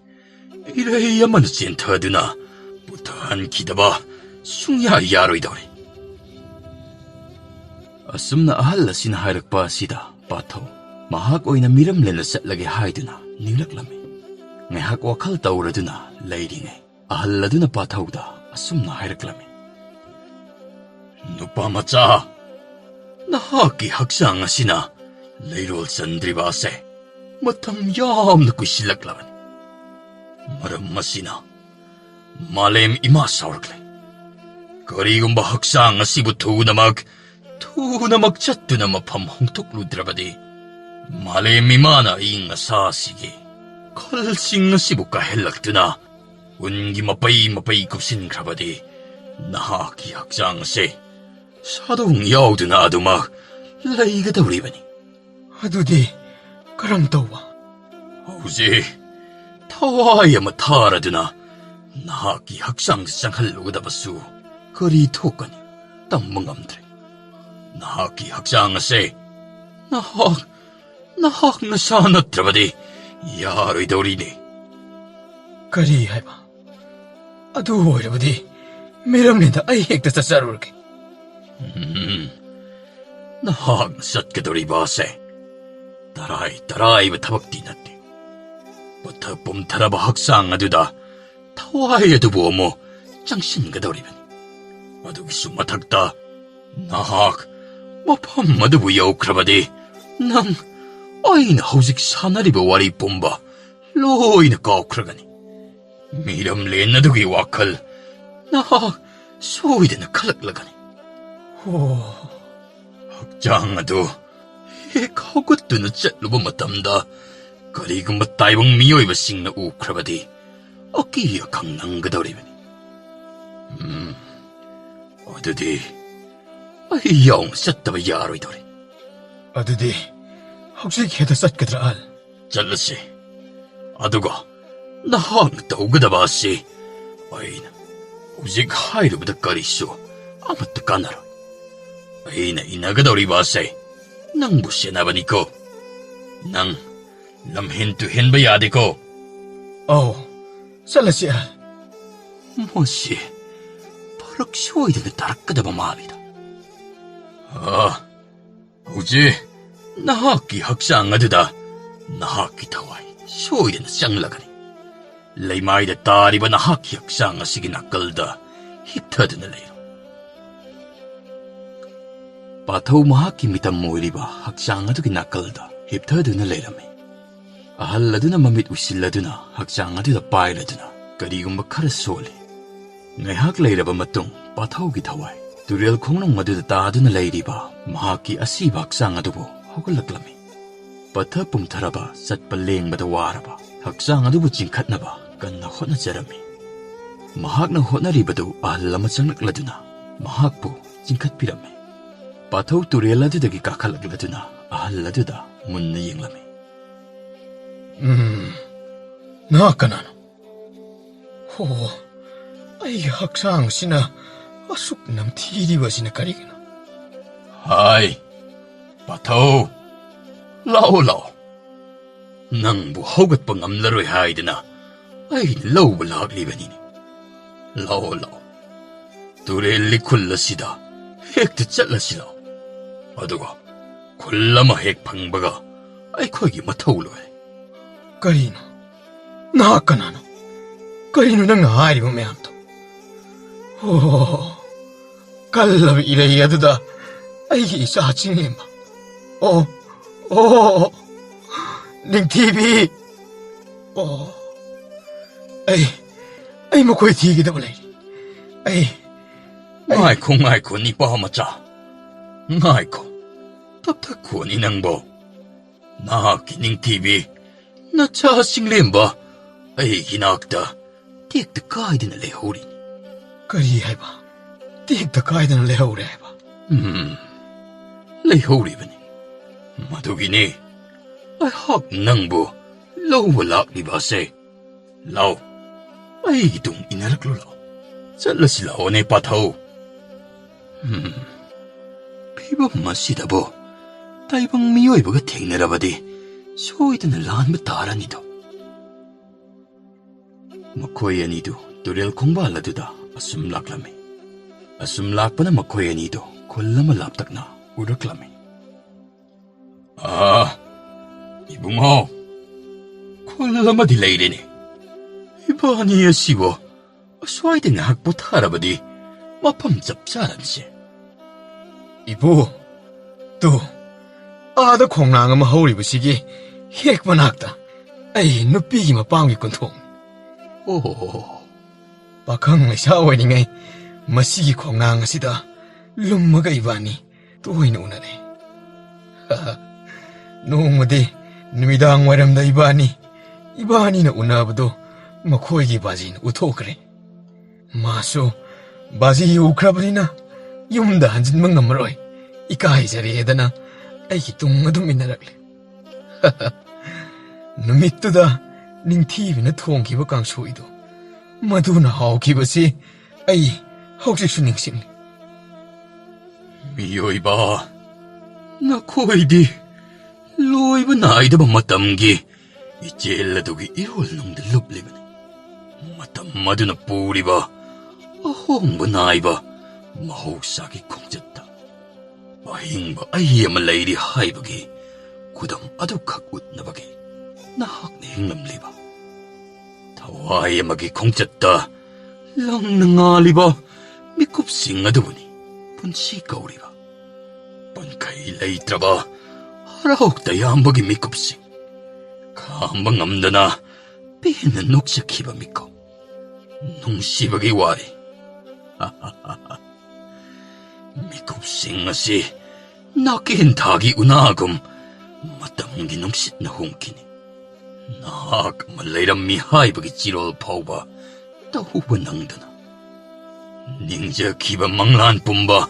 이래야만 센터드나, 부탄 기다바, 숭야 야로이다오리. Asum na ahal sin harakpa sida pataw. Mahak oy na miramlen na satlagi haiduna ninglaklami. Ngahak wakal tawraduna layringe. Ahal laduna pataw da asum na haraklami. 누빠마짜 나하기 학상아시나 레이롤 산드리바세 마탐 얌나쿠 실락라반 마람마시나 말렘 이마 사울클레 거리금바 학상아시부 투나막 잣두나마 팜 홍톡루드라바디 말렘 이마나 잉아 사시기 컬싱아시부까 헬락드나 운기마빠이 굽신 그라바디 나하기 학상아시 사동 여우드나 아두막 라이가 더리바니 Adudi karam tawa. 오지 타와야마 타라드나 나하기 학상상 할로그다바수 거리 토까니 땀멍감드레 나하기 학상아세 나학 나사나 드라바디 야로이 더리니 Kari haiba. Adu oirabadi miramlinda ay hekta sa sarurki. 나학 삿게 더리바세 따라이 타박디 났대 버터 뽐타라바 학상 아두다 타와에도 보모 짱신가 더리바니 아두기 수마탁다 나학 마팜마도 부여크라바디 낭 아이나 하우직 사나리바 와리 뽐바 로이나 까크라가니 미람 렌나두기 와칼 나학 소이드나 칼락라가니 학장아도 해가고뜨는 짤로보 맞담다 그리고 맞다이봉 미요이바 싱나 우크라바디 어기야 강낭가더리바니 어드디 아이영 쌌다바 야로이더리 Adudi 혹시 걔도 쌌거더라. 잘랐지. 아두가 나항 떠오그다 봤시. 아이나 우직 하이르부다 까리쇼 아무것도 까나라. 아이나 이나가다리 봤시. 낭 무시나바니코. 낭 람헨투 헨바야디코. 쌀라시야. 뭐시 버럭 쇼이드는 다락가다바 마비다. 우지 나하키 학상아드다. 나하키 타와이 쇼이드는 쌍라가니. 레이마이다 따리바 나하키 학상아시기 나끌다 힙타드는 레이로. 바타우 마하키 미탐 모이리바 학상아두기 나끌다 힙타드는 레이라메. 아할라드나 맘밋 우실라드나 학상아두다 빠이라드나 그리고마 카라 소리. ngaihak leiraba matung pathaugi thawai turel khongnong maduda taduna leiriba mahaki asiba haksang adubu hogalaklami patha pumtharaba satpa lengbada waraba haksang adubu chingkhatnaba kanna hotnajarami mahakna hotnaribadu ahlama changlakladuna mahakpu chingkhatpirami pathau tureladudagi kakhalakladuna ahladuda munna yenglami 나 kanano. 아이 학상시나 아숙 남티리와시나 까리기나. 하이 바타오 라오라오 낭부 허긋뻥 암나로이 하이드나 아이 라우브 락리베니니 라오라오 두레일리 쿨라시다 핵트 짤라시라 아두가 콜라마 핵 방바가 아이 거기 마타올로에 까리노. 나 kanano. 까리노 낭나 하이리고 매암도. 깔라비 이래야드다. 아이기 사칭님마. ning TV. 아이 뭐 거의 뒤기다 볼래. ngaiko ni pahamacha ngaiko taptaku ni nangbo nahaki ning TV na cha singlemba ai ginakta tikta kaidina lehori 까리 해봐. 띡다 가이드는 레오래 해봐. lehori madugini ai hak nangbo lawalak ni base law ai gitung inaraklo law sallasila one patao 피부 마시다보 다이방 미요이버가 탱내라바디 소이드는 란바 다라니도 마코이 아니도 도렐 공부할라두다 asum laklami asum lakpana makoy anido kollama laptakna uraklami ibungo kollama dilayreni ibani asibo aswaide ngakpo tarabadi mapam 잡자란시 이보, 또 아다 콩랑은 허우리부시기 핵번학다. 아이 누삐기마 빵기꾼 통. 오 박항의 샤워링에 마시기 콩랑하시다. 룸마가 이바니 또이는 오나네. 노무디 누미당 와람다 이바니는 오나보도 마코이기 바진 우토 그래. 마소 바지 우크라버리나 윰다 한진만 넘어로이 이까이 자리에다나 아이기 뚱어도 민나라래. 누미뚜다 닝 TV나 통기버 강소이도 마두나 하오기버시 아이 혹시 닝싱 미요이바 나 코이디 로이브 나이드바 마땀기 이젤라도기 이홀놈들 룹리바네 마땀 마두나 뿌리바 아홍바 나이바 마혹사기 콩졌다 마힝바 아이야마 레이리 하이바기 구담 아두칵 웃나바기 나학네 힝남리바 타와이야마기 콩졌다 랑능아리바 미kup싱아두보니 분시까우리바 번카이 레이트라바 하라옥다 얌바기 미kup싱 감방 암다나 비는 녹색히바 미꺼 농시바기 와리 미kup싱아시 나긴 닭이 우나금 마땀기 농싯나 홍키니 나악 말레이람 미하이바기 지롤 파우바 따후바 낭드나 닝자 기바 망란 뿜바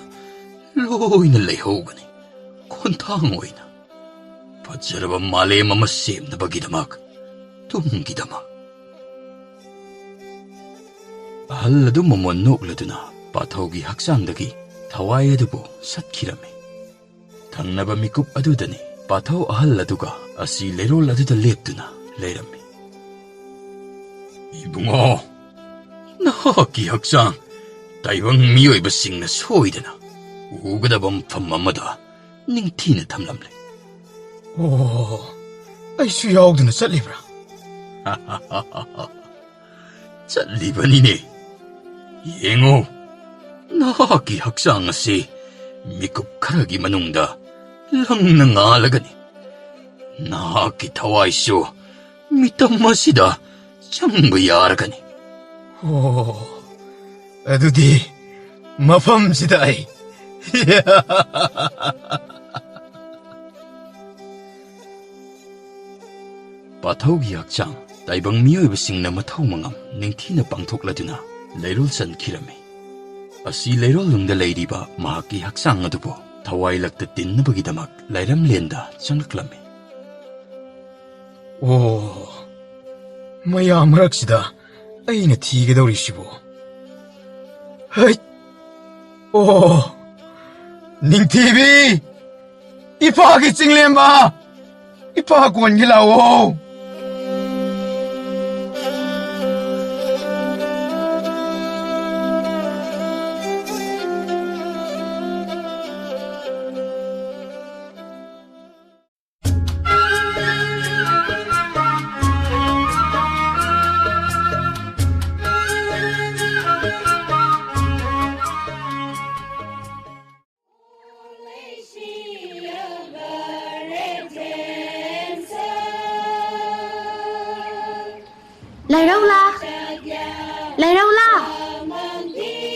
로이나 레호가니 콘탕 오이나 ꯐꯖꯔꯕ ꯃꯥꯂꯦꯝ ꯑꯃ ꯁꯦꯝꯅꯕꯒꯤꯗꯃꯛ ꯇꯨꯡꯒꯤꯗꯃꯛ ꯑꯍꯜ ꯑꯗꯨ ꯃꯃꯣꯟ ꯅꯣꯛꯂꯗꯨꯅ ꯄꯥꯊꯧꯒꯤ ꯍꯛꯆꯥꯡꯗꯒꯤ ꯊꯋꯥꯏ ꯑꯗꯨꯕꯨ ꯁꯠꯈꯤꯔꯝꯃꯤ ꯊꯪꯅꯕ ꯃꯤꯀꯨꯞ ꯑꯗꯨꯗꯅꯤ ꯄꯥꯊꯧ ꯑꯍꯜ ꯑꯗꯨꯒ ꯑꯁꯤ ꯂꯩꯔꯣꯜ ꯑꯗꯨꯗ ꯂꯦꯞꯇꯨꯅ ꯂꯩꯔꯝꯃꯤ ꯏꯕꯨꯡꯉꯣ ꯅꯍꯥꯛꯀꯤ ꯍꯛꯆꯥꯡ ꯇꯥꯏꯕꯪ ꯃꯤꯑꯣꯏꯕꯁꯤꯡꯅ ꯁꯣꯏꯗꯅ ꯎꯒꯗꯕ ꯃꯐꯝ ꯑꯃꯗ ꯅꯤꯡꯊꯤꯅ ꯊꯝꯂꯝꯂꯦ ꯑꯣ ꯑꯩꯁꯨ ꯌꯥꯎꯗꯨꯅ ꯆꯠꯂꯤꯕ꯭ꯔꯥ ꯆꯠꯂꯤꯕꯅꯤꯅꯦ ꯌꯦꯡꯉꯨ ꯅꯍꯥꯛꯀꯤ ꯍꯛꯆꯥꯡ ꯑꯁꯤ ꯃꯤꯀꯨꯞ ꯈꯔꯒꯤ ꯃꯅꯨꯡꯗ ꯂꯪꯅ ꯉꯥꯜꯂꯒꯅꯤ ꯅꯍꯥꯛꯀꯤ ꯊꯋꯥꯏꯁꯨ ꯃꯤꯇꯝ ꯑꯁꯤꯗ ꯆꯪꯕ ꯌꯥꯔꯒꯅꯤ ꯑꯣ ꯑꯗꯨꯗꯤ ꯃꯐꯝꯁꯤꯗ ꯑꯩ ꯄꯥꯊꯧꯒꯤ ꯍꯛꯆꯥꯡ ꯇꯥꯏꯕꯪ ꯃꯤꯑꯣꯏꯕꯁꯤꯡꯅ ꯃꯊꯧ ꯃꯉꯝ ꯅꯤꯡꯊꯤꯅ ꯄꯥꯡꯊꯣꯛꯂꯗꯨꯅ ꯂꯩꯔꯣꯜ ꯆꯟꯈꯤꯔꯝꯃꯤ ꯑꯁꯤ ꯂꯩꯔꯣꯜꯅꯨꯡꯗ ꯂꯩꯔꯤꯕ ꯃꯍꯥꯛꯀꯤ ꯍꯛꯆꯥꯡ ꯑꯗꯨꯕꯨ ꯊꯋꯥꯏꯂꯛꯇ ꯇꯤꯟꯅꯕꯒꯤꯗꯃꯛ ꯂꯥꯏꯔꯝꯂꯦꯟꯗ ꯆꯪꯂꯛꯂꯝꯃꯤ ꯑꯣ ꯃꯌꯥꯝ ꯃꯔꯛꯁꯤꯗ ꯑꯩꯅ ꯊꯤꯒꯗꯧꯔꯤꯁꯤꯕꯨ ꯍꯩꯠ ꯑꯣ ꯅꯤꯡꯊꯤꯕꯤ ꯏꯄꯥꯒꯤ ꯆꯤꯡꯂꯦꯝꯕ ꯏꯄꯥ ꯀꯣꯟꯒꯤ ꯂꯥꯛꯑꯣ ꯂꯩꯔꯧꯂꯥ ꯂꯩꯔꯧꯂꯥ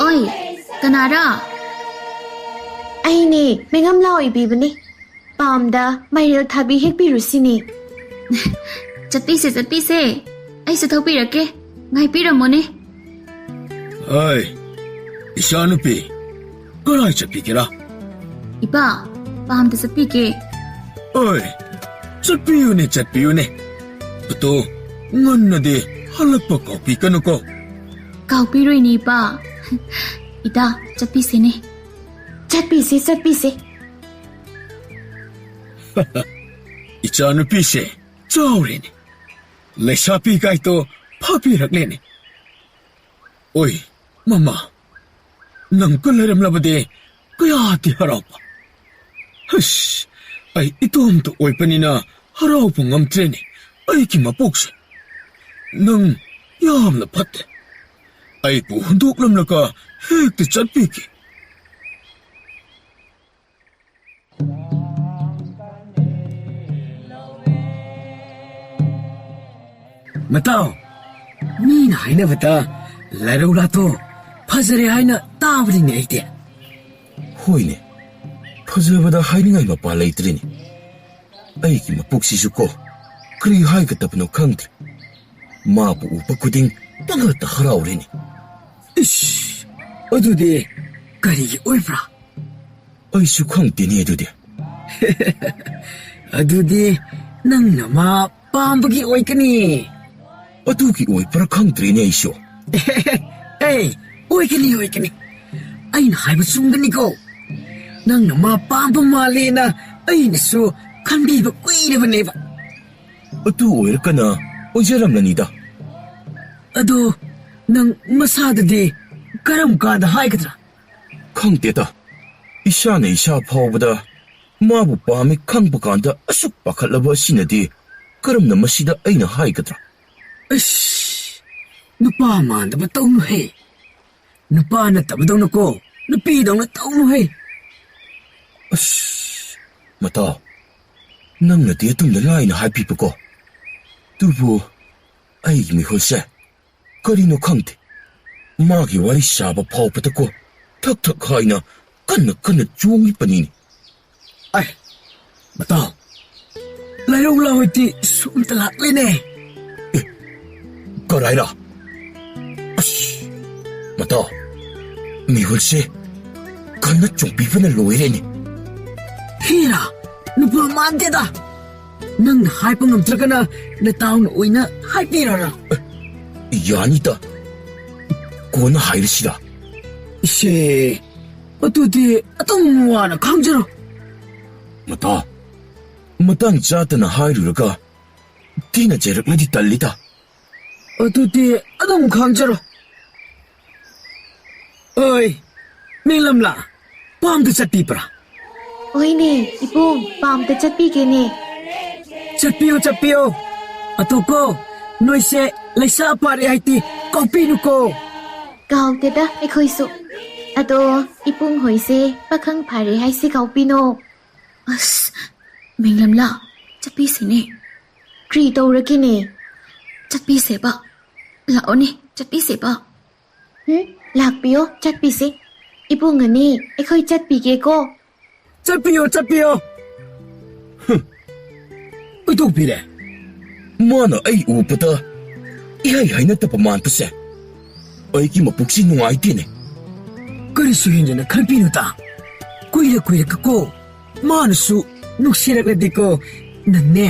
ꯑꯣꯏ ꯀꯅꯥꯔꯥ ꯑꯩꯅꯦ ꯃꯦꯉꯝꯂꯥ ꯑꯣꯏꯕꯤꯕꯅꯦ ꯄꯥꯝꯗ ꯃꯥꯏꯔꯦꯜ ꯊꯥꯕꯤ ꯍꯦꯛꯄꯤꯔꯨꯁꯤꯅꯦ ꯆꯠꯄꯤꯁꯦ ꯆꯠꯄꯤꯁꯦ ꯑꯩꯁꯨ ꯊꯧꯕꯤꯔꯛꯀꯦ ꯉꯥꯏꯕꯤꯔꯝꯃꯣꯅꯦ ꯑꯩ ꯏꯆꯥꯅꯨꯄꯤ ꯀꯔꯥꯏ ꯆꯠꯄꯤꯒꯦꯔꯥ ꯏꯄꯥ ꯄꯥꯝꯗ ꯆꯠꯄꯤꯒꯦ ꯑꯩ ꯆꯠꯄꯤꯌꯨꯅꯦ ꯆꯠꯄꯤꯌꯨꯅꯦ ꯑꯗꯣ ꯉꯟꯅꯗꯤ ꯍꯜꯂꯛꯄ ꯀꯥꯎꯕꯤꯒꯅꯨꯀꯣ ꯀꯥꯎꯕꯤꯔꯣꯏꯅꯦ ꯏꯄꯥ ꯏꯇꯥ ꯆꯠꯄꯤꯁꯦꯅꯦ ꯆꯠꯄꯤꯁꯦ ꯆꯠꯄꯤꯁꯦ ꯏꯆꯥꯅꯨꯄꯤꯁꯦ ꯆꯥꯎꯔꯦꯅꯦ ꯂꯩꯁꯥꯕꯤ ꯒꯥꯏꯗꯣ ꯐꯥꯕꯤꯔꯛꯂꯦꯅꯦ ꯑꯣꯏ ꯃꯃꯥ ꯅꯪꯀ ꯂꯩꯔꯝꯂꯕꯗꯤ ꯀꯌꯥꯗꯤ ꯍꯔꯥꯎꯕ ꯍꯁ ꯑꯩ ꯏꯇꯣꯝꯇ ꯑꯣꯏꯕꯅꯤꯅ ꯍꯔꯥꯎꯕ ꯉꯝꯗ꯭ꯔꯦꯅꯦ ꯑꯩꯒꯤ ꯃꯄꯣꯛꯁꯦ ꯅꯪ ꯌꯥꯝꯅ ꯐꯠꯇꯦ ꯑꯩꯕꯨ ꯍꯨꯟꯗꯣꯛꯂꯝꯂꯒ ꯍꯦꯛꯇ ꯆꯠꯄꯤꯒꯦ ꯃꯇꯥꯎ ꯃꯤꯅ ꯍꯥꯏꯅꯕꯗ ꯂꯥꯏꯔꯧꯂꯥꯇꯣ ꯐꯖꯔꯦ ꯍꯥꯏꯅ ꯇꯥꯕꯅꯤꯅꯦ ꯑꯩꯗꯤ ꯍꯣꯏꯅꯦ ꯐꯖꯕꯗ ꯍꯥꯏꯅꯤꯡꯉꯥꯏ ꯃꯄꯥ ꯂꯩꯇ꯭ꯔꯤꯅꯦ ꯑꯩꯒꯤ ꯃꯄꯣꯛꯁꯤꯁꯨ ꯀꯣ ꯀꯔꯤ ꯍꯥꯏꯒꯗꯕꯅꯣ ꯈꯪꯗ꯭ꯔꯦ ꯃꯥꯕꯨ ꯎꯕ ꯈꯨꯗꯤꯡ ꯄꯪꯍꯠꯇ ꯍꯔꯥꯎꯔꯦꯅꯦ ꯏꯁ ꯑꯗꯨꯗꯤ ꯀꯔꯤꯒꯤ ꯑꯣꯏꯕ꯭ꯔꯥ ꯑꯩꯁꯨ ꯈꯪꯗꯦꯅꯦ ꯑꯗꯨꯗꯤ ꯑꯗꯨꯗꯤ ꯅꯪꯅ ꯃꯥ ꯄꯥꯝꯕꯒꯤ ꯑꯣꯏꯒꯅꯤ ꯑꯗꯨꯒꯤ ꯑꯣꯏꯕ꯭ꯔꯥ ꯈꯪꯗ꯭ꯔꯦꯅꯦ ꯑꯩꯁꯨ ꯑꯦ ꯑꯣꯏꯒꯅꯤ ꯑꯩꯅ ꯍꯥꯏꯕ ꯆꯨꯝꯒꯅꯤꯀꯣ ꯅꯪꯅ ꯃꯥ ꯄꯥꯝꯕ ꯃꯥꯜꯂꯦꯅ ꯑꯩꯅꯁꯨ ꯈꯟꯕꯤꯕ ꯀꯨꯏꯔꯕꯅꯦꯕ ꯑꯗꯨ ꯑꯣꯏꯔꯀꯅ ꯑꯣꯏꯖꯔꯝꯂꯅꯤꯗ ꯑꯗꯣ ꯅꯪ ꯃꯁꯥꯗꯗꯤ ꯀꯔꯝ ꯀꯥꯟꯗ ꯍꯥꯏꯒꯗ꯭ꯔꯥ ꯈꯪꯗꯦꯗ ꯏꯁꯥꯅ ꯏꯁꯥ ꯐꯥꯎꯕꯗ ꯃꯥꯕꯨ ꯄꯥꯝꯃꯤ ꯈꯪꯕ ꯀꯥꯟꯗ ꯑꯁꯨꯛ ꯄꯥꯈꯠꯂꯕ ꯑꯁꯤꯅꯗꯤ ꯀꯔꯝꯅ ꯃꯁꯤꯗ ꯑꯩꯅ ꯍꯥꯏꯒꯗ꯭ꯔꯥ ꯑꯁ ꯅꯨꯄꯥ ꯃꯥꯟꯗꯕ ꯇꯧꯅꯨꯍꯦ ꯅꯨꯄꯥ ꯅꯠꯇꯕꯗꯧꯅꯀꯣ ꯅꯨꯄꯤꯗꯧꯅ ꯇꯧꯅꯨꯍꯦ ꯑꯁ ꯃꯇꯥꯎ ꯅꯪꯅꯗꯤ ꯑꯗꯨꯝꯅ ꯂꯥꯏꯅ ꯍꯥꯏꯕꯤꯕꯀꯣ ꯑꯗꯨꯕꯨ ꯑꯩꯒꯤ ꯃꯤꯍꯨꯜꯁꯦ ꯀꯔꯤꯅꯣ ꯈꯪꯗꯦ ꯃꯥꯒꯤ ꯋꯥꯔꯤ ꯁꯥꯕ ꯐꯥꯎꯕꯗꯀꯣ ꯊꯛ ꯊꯛ ꯍꯥꯏꯅ ꯀꯟꯅ ꯀꯟꯅ ꯆꯣꯡꯂꯤꯕꯅꯤꯅꯦ ꯑꯩ ꯃꯇꯥꯎ ꯂꯥꯏꯔꯧꯂꯥ ꯍꯣꯏꯗꯤ ꯁꯣꯝꯇ ꯂꯥꯛꯂꯦꯅꯦ ꯀꯔꯥꯏꯔꯥ ꯑꯁ ꯃꯇꯥꯎ ꯃꯤꯍꯨꯜꯁꯦ ꯀꯟꯅ ꯆꯣꯡꯕꯤꯕꯅ ꯂꯣꯏꯔꯦꯅꯦ ꯍꯤꯔꯥ ꯅꯨꯄꯥ ꯃꯥꯟꯗꯦꯗ ꯅꯪꯅ ꯍꯥꯏꯕ ꯉꯝꯗ꯭ꯔꯒꯅ ꯅꯇꯥꯎꯅ ꯑꯣꯏꯅ ꯍꯥꯏꯕꯤꯔꯣꯔꯥ? ꯌꯥꯅꯤꯗ. ꯀꯣꯟꯅ ꯍꯥꯏꯔꯁꯤꯗ. ꯏꯁꯦ, ꯑꯗꯨꯗꯤ ꯑꯗꯨꯝ ꯋꯥꯅ ꯈꯪꯖꯔꯣ. ꯃꯇꯥ, ꯃꯇꯥꯡ ꯆꯥꯗꯅ ꯍꯥꯏꯔꯨꯔꯒ ꯊꯤꯅ ꯆꯩꯔꯛꯂꯗꯤ ꯇꯜꯂꯤꯗ. ꯑꯗꯨꯗꯤ ꯑꯗꯨꯝ ꯈꯪꯖꯔꯣ. ꯑꯣꯏ, ꯃꯦꯡꯂꯝꯂꯥ, ꯄꯥꯝꯗ ꯆꯠꯄꯤꯕ꯭ꯔꯥ? ꯍꯣꯏꯅꯦ ꯏꯕꯨꯡ, ꯄꯥꯝꯗ ꯆꯠꯄꯤꯒꯦꯅꯦ. ꯆꯠꯄꯤꯌꯣ ꯆꯠꯄꯤꯌꯣ. ꯑꯇꯣꯞꯄ ꯅꯣꯏꯁꯦ ꯂꯩꯁꯥ ꯐꯥꯔꯦ ꯍꯥꯏꯗꯤ ꯀꯥꯎꯄꯤꯅꯨꯀꯣ. ꯀꯥꯎꯗꯦꯗ ꯑꯩꯈꯣꯏꯁꯨ. ꯑꯗꯣ ꯏꯕꯨꯡ ꯍꯣꯏꯁꯦ ꯄꯥꯈꯪ ꯐꯥꯔꯦ ꯍꯥꯏꯁꯤ ꯀꯥꯎꯄꯤꯅꯣ. ꯑꯁ ꯃꯦꯡꯂꯝꯂꯥ, ꯆꯠꯄꯤꯁꯤꯅꯦ. ꯀ꯭ꯔꯤ ꯇꯧꯔꯒꯦꯅꯦ? ꯆꯠꯄꯤꯁꯦꯕ. ꯂꯥꯛꯑꯣꯅꯦ, ꯆꯠꯄꯤꯁꯦꯕ. ꯂꯥꯛꯄꯤꯌꯣ, ꯆꯠꯄꯤꯁꯦ. ꯏꯕꯨꯡ ꯑꯅꯤ, ꯑꯩꯈꯣꯏ ꯆꯠꯄꯤꯒꯦꯀꯣ. ꯆꯠꯄꯤꯌꯣ ꯆꯠꯄꯤꯌꯣ. ꯀꯩꯗꯧꯕꯤꯔꯦ? ꯃꯥꯅ ꯑꯩ ꯎꯕꯗ ꯏꯍꯩ ꯍꯩꯅꯗꯕ ꯃꯥꯟꯕꯁꯦ ꯑꯩꯒꯤ ꯃꯄꯨꯛꯁꯤ ꯅꯨꯡꯉꯥꯏꯇꯦꯅꯦ. ꯀꯔꯤꯁꯨ ꯍꯦꯟꯖꯅ ꯈꯟꯕꯤꯅꯨꯗ. ꯀꯨꯏꯔꯀꯣ ꯃꯥꯅꯁꯨ ꯅꯨꯡꯁꯤꯔꯛꯂꯗꯤꯀꯣ ꯅꯪꯅꯦ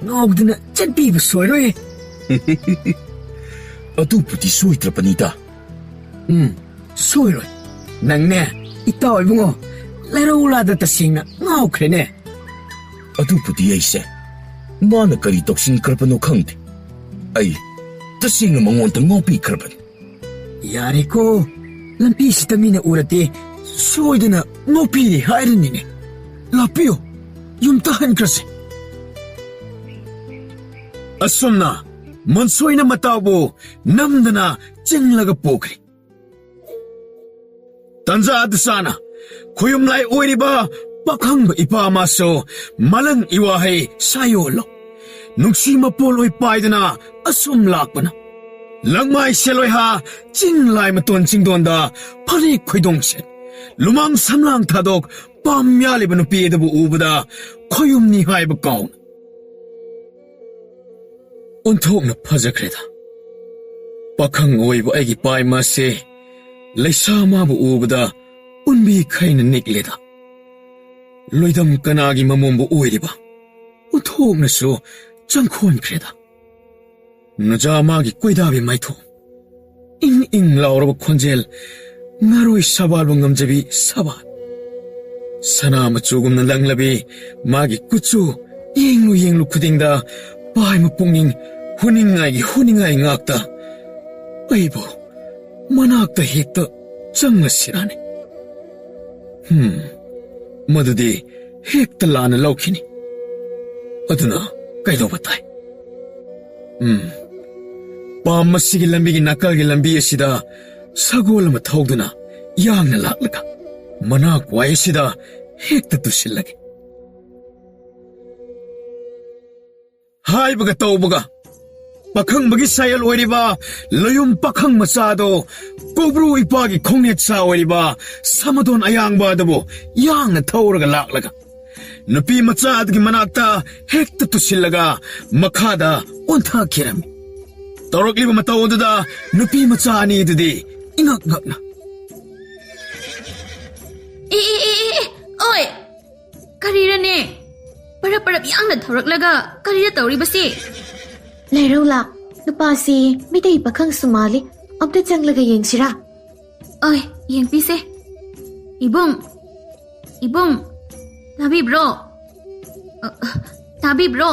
ꯉꯥꯎꯗꯅ ꯆꯠꯄꯤꯕ ꯁꯣꯏꯔꯣꯏ. ꯑꯗꯨꯕꯨꯗꯤ ꯁꯣꯏꯗ꯭ꯔꯕꯅꯤꯗ. ꯁꯣꯏꯔꯣꯏ. ꯅꯪꯅꯦ ꯏꯇꯥꯎ ꯏꯕꯨꯡꯉꯣ ꯂꯩꯔꯧꯂꯥꯗ ꯇꯁꯦꯡꯅ ꯉꯥꯎꯈ꯭ꯔꯦꯅꯦ. ꯑꯗꯨꯕꯨꯗꯤ ꯑꯩꯁꯦ ꯃꯥꯅ ꯀꯔꯤ ꯇꯧꯁꯤꯟꯈ꯭ꯔꯕꯅꯣ ꯈꯪꯗꯦ. ꯑꯩ ꯇꯁꯦꯡꯅ ꯃꯉꯣꯟꯗ ꯉꯥꯎꯕꯤꯈ꯭ꯔꯕꯅꯤ. ꯌꯥꯔꯦꯀꯣ, ꯂꯝꯕꯤꯁꯤꯗ ꯃꯤꯅ ꯎꯔꯗꯤ ꯁꯣꯏꯗꯅ ꯉꯥꯎꯄꯤꯔꯦ ꯍꯥꯏꯔꯅꯤꯅꯦ. ꯂꯥꯛꯄꯤꯌꯣ, ꯌꯨꯝꯇ ꯍꯟꯈ꯭ꯔꯁꯤ. ꯑꯁꯨꯝꯅ ꯃꯟꯁꯣꯏꯅ ꯃꯇꯥꯎꯕꯨ ꯅꯝꯗꯅ ꯆꯤꯡꯂꯒ ꯄꯨꯈ꯭ꯔꯤ. ꯇꯟꯖꯥꯗ ꯆꯥꯅ ꯈꯨꯌꯨꯝꯂꯥꯏ ꯑꯣꯏꯔꯤꯕ ꯄꯥꯈꯪꯕ ꯏꯄꯥ ꯑꯃꯁꯨ ꯃꯂꯪ ꯏꯋꯥꯍꯩ ꯁꯥꯌꯣꯜꯂꯣ. ꯅꯨꯡꯁꯤ ꯃꯄꯣꯜ ꯄꯥꯏꯗꯅ ꯑꯁꯨꯝ ꯂꯥꯛꯄꯅ ꯂꯪꯃꯥꯏ ꯁꯦꯂꯣꯏꯍꯥ ꯆꯤꯡ ꯂꯥꯏ ꯃꯇꯣꯟ ꯆꯤꯡꯗꯣꯟꯗ ꯐꯅꯦꯛ ꯈꯣꯏꯗꯣꯡꯁꯦꯠ ꯂꯨꯃꯥꯡ ꯁꯝꯂꯥꯡ ꯊꯥꯗꯣꯛ ꯄꯥꯝ ꯌꯥꯜꯂꯤꯕ ꯅꯨꯄꯤ ꯑꯗꯨꯕꯨ ꯎꯕꯗ ꯈꯣꯌꯨꯝꯅꯤ ꯍꯥꯏꯕ ꯀꯥꯎꯅ ꯑꯣꯟꯊꯣꯛꯅ ꯐꯖꯈ꯭ꯔꯦꯗ. ꯄꯥꯈꯪ ꯑꯣꯏꯕ ꯑꯩꯒꯤ ꯄꯥꯏꯃꯁꯦ ꯂꯩꯁꯥ ꯃꯥꯕꯨ ꯎꯕꯗ ꯎꯟꯕꯤꯈꯩꯅ ꯅꯤꯛꯂꯦꯗ. ꯂꯣꯏꯗꯝ ꯀꯅꯥꯒꯤ ꯃꯃꯣꯝꯕꯨ ꯑꯣꯏꯔꯤꯕ ꯎꯟꯊꯣꯛꯅꯁꯨ ꯆꯪꯈꯣꯟꯈ꯭ꯔꯦꯗ. ꯅꯖꯥ ꯃꯥꯒꯤ ꯀꯣꯏꯗꯥꯕꯤ ꯃꯥꯏꯊꯣꯡ, ꯏꯪ ꯏꯪ ꯂꯥꯎꯔꯕ ꯈꯣꯟꯖꯦꯜ, ꯉꯥꯔꯣꯏ ꯁꯥꯕꯥꯜꯕ ꯉꯝꯖꯕꯤ ꯁꯥꯕꯥꯜ, ꯁꯅꯥ ꯃꯆꯨꯒꯨꯝꯅ ꯂꯪꯂꯕꯤ ꯃꯥꯒꯤ ꯀꯨꯆꯨ ꯌꯦꯡꯂꯨ ꯈꯨꯗꯤꯡꯗ ꯄꯥꯏꯃ ꯄꯨꯛꯅꯤꯡ ꯍꯨꯅꯤꯡꯉꯥꯏ ꯉꯥꯛꯇ ꯑꯩꯕꯨ ꯃꯅꯥꯛꯇ ꯍꯦꯛꯇ ꯆꯪꯂꯁꯤꯔꯥꯅꯦ. ꯃꯗꯨꯗꯤ ꯍꯦꯛꯇ ꯂꯥꯟꯅ ꯂꯧꯈꯤꯅꯤ. ꯑꯗꯨꯅ ꯀꯩꯗꯧꯕ ꯇꯥꯏ? ꯄꯥꯝ ꯃꯁꯤꯒꯤ ꯂꯝꯕꯤꯒꯤ ꯅꯥꯀꯜꯒꯤ ꯂꯝꯕꯤ ꯑꯁꯤꯗ ꯁꯒꯣꯜ ꯑꯃ ꯊꯧꯗꯨꯅ ꯌꯥꯡꯅ ꯂꯥꯛꯂꯒ ꯃꯅꯥꯛ ꯋꯥꯏ ꯑꯁꯤꯗ ꯍꯦꯛꯇ ꯇꯨꯁꯤꯜꯂꯒꯦ. ꯍꯥꯏꯕꯒ ꯇꯧꯕꯒ ꯄꯥꯈꯪꯕꯒꯤ ꯁꯥꯌꯜ ꯑꯣꯏꯔꯤꯕ ꯂꯌꯨꯝ ꯄꯥꯈꯪ ꯃꯆꯥꯗꯣ ꯀꯧꯕ꯭ꯔꯨ ꯏꯄꯥꯒꯤ ꯈꯣꯡꯅꯦꯠꯁꯥ ꯑꯣꯏꯔꯤꯕ ꯁꯃꯗꯣꯟ ꯑꯌꯥꯡꯕ ꯑꯗꯨꯕꯨ ꯌꯥꯡꯅ ꯊꯧꯔꯒ ꯂꯥꯛꯂꯒ ꯅꯨꯄꯤ ꯃꯆꯥ ꯑꯗꯨꯒꯤ ꯃꯅꯥꯛꯇ ꯍꯦꯛꯇ ꯇꯨꯁꯤꯜꯂꯒ ꯃꯈꯥꯗ ꯑꯣꯟꯊꯈꯤꯔꯝꯃꯤ. ꯇꯧꯔꯛꯂꯤꯕ ꯃꯇꯧ ꯑꯗꯨꯗ ꯅꯨꯄꯤ ꯃꯆꯥ ꯑꯅꯤ ꯑꯗꯨꯗꯤ ꯏꯉꯛ ꯉꯛꯅ ꯑꯣꯏ, ꯀꯔꯤꯔꯅꯦ? ꯄꯔꯞ ꯌꯥꯡꯅ ꯊꯧꯔꯛꯂꯒ ꯀꯔꯤꯔ ꯇꯧꯔꯤꯕꯁꯤ? ꯂꯩꯔꯧꯂꯥ, ꯅꯨꯄꯥꯁꯤ ꯃꯩꯇꯩ ꯄꯥꯈꯪꯁꯨ ꯃꯥꯜꯂꯤ. ꯑꯝꯇ ꯆꯪꯂꯒ ꯌꯦꯡꯁꯤꯔꯥ? ꯑꯣꯏ, ꯌꯦꯡꯄꯤꯁꯦ. ꯏꯕꯨꯡ, ꯇꯥꯕꯤꯕ꯭ꯔꯣ? ꯇꯥꯕꯤꯕ꯭ꯔꯣ?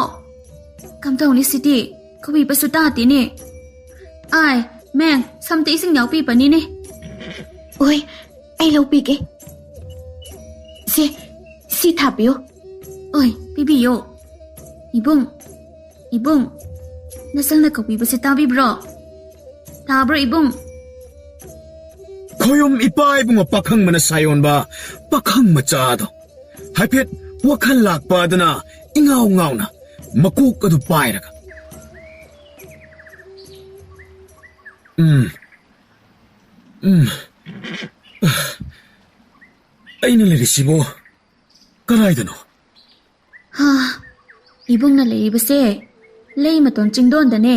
ꯀꯝꯗꯧꯅꯤ ꯁꯤꯗꯤ? ꯀꯧꯕꯤꯕꯁꯨ ꯇꯥꯗꯦꯅꯦ. ꯑꯥꯏ, ꯃꯦꯡ, ꯁꯝꯇ ꯏꯁꯤꯡ ꯌꯥꯎꯕꯤꯕꯅꯤꯅꯦ. ꯍꯣꯏ, ꯑꯩ ꯂꯧꯕꯤꯒꯦ. ꯁꯤ ꯊꯥꯕꯤꯌꯣ. ꯑꯣꯏ, ꯄꯤꯕꯤꯌꯣ. ꯏꯕꯨꯡ, ꯅꯆꯜꯅ ꯀꯧꯕꯤꯕꯁꯦ ꯇꯥꯕꯤꯕ꯭ꯔꯣ? ꯇꯥꯕ꯭ꯔꯣ ꯏꯕꯨꯡ? ꯈꯣꯌꯨꯝ ꯏꯄꯥ ꯏꯕꯨꯡꯉꯣ ꯄꯥꯈꯪꯕꯅ ꯁꯥꯌꯣꯟꯕ ꯄꯥꯈꯪ ꯃꯆꯥꯗꯣ ꯍꯥꯏꯐꯦꯠ ꯋꯥꯈꯜ ꯂꯥꯛꯄ ꯑꯗꯨꯅ ꯏꯉꯥꯎ ꯉꯥꯎꯅ ꯃꯀꯣꯛ ꯑꯗꯨ ꯄꯥꯏꯔꯒ ꯑꯩꯅ ꯂꯩꯔꯤꯁꯤꯕꯣ ꯀꯗꯥꯏꯗꯅꯣ? 이봉나 레이브세 레이마톤 찡돈다네.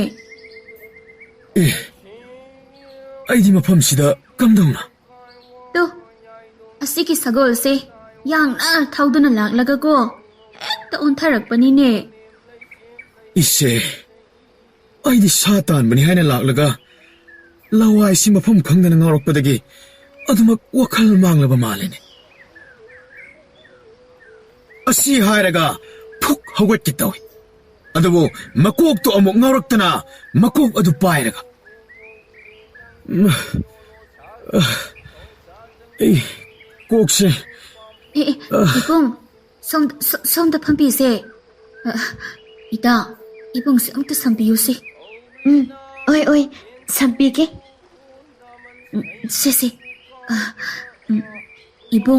ꯑꯩꯗꯤ ꯃꯐꯝꯁꯤꯗ ꯀꯝꯗꯧꯅ? 또 아시기 사골세 양나 타우드나 락라가고 또 온타락바니네. ꯏꯁꯦ ꯑꯩꯗꯤ ꯁꯥ ꯇꯥꯟꯕꯅꯤ ꯍꯥꯏꯅ ꯂꯥꯛꯂꯒ ꯂꯋꯥꯏꯁꯤ ꯃꯐꯝ ꯈꯪꯗꯅ ꯉꯥꯎꯔꯛꯄꯗꯒꯤ ꯑꯗꯨꯃꯛ ꯋꯥꯈꯜ ꯃꯥꯡꯂꯕ ꯃꯥꯜꯂꯦꯅꯦ ꯑꯁꯤ ꯍꯥꯏꯔꯒ ꯐꯨꯛ ꯍꯧꯒꯠꯀꯦ ꯇꯧꯏ ꯑꯗꯨꯕꯨ ꯃꯀꯣꯛꯇꯣ ꯑꯃꯨꯛ ꯉꯥꯎꯔꯛꯇꯅ ꯃꯀꯣꯛ ꯑꯗꯨ ꯄꯥꯏꯔꯒ ꯑꯩ ꯀꯣꯛꯁꯦ 이봉, 솜다 펌비세. 이따, 이봉 솜다 삼비요세. 어이, 어이, 삼비게? 세세. 이봉,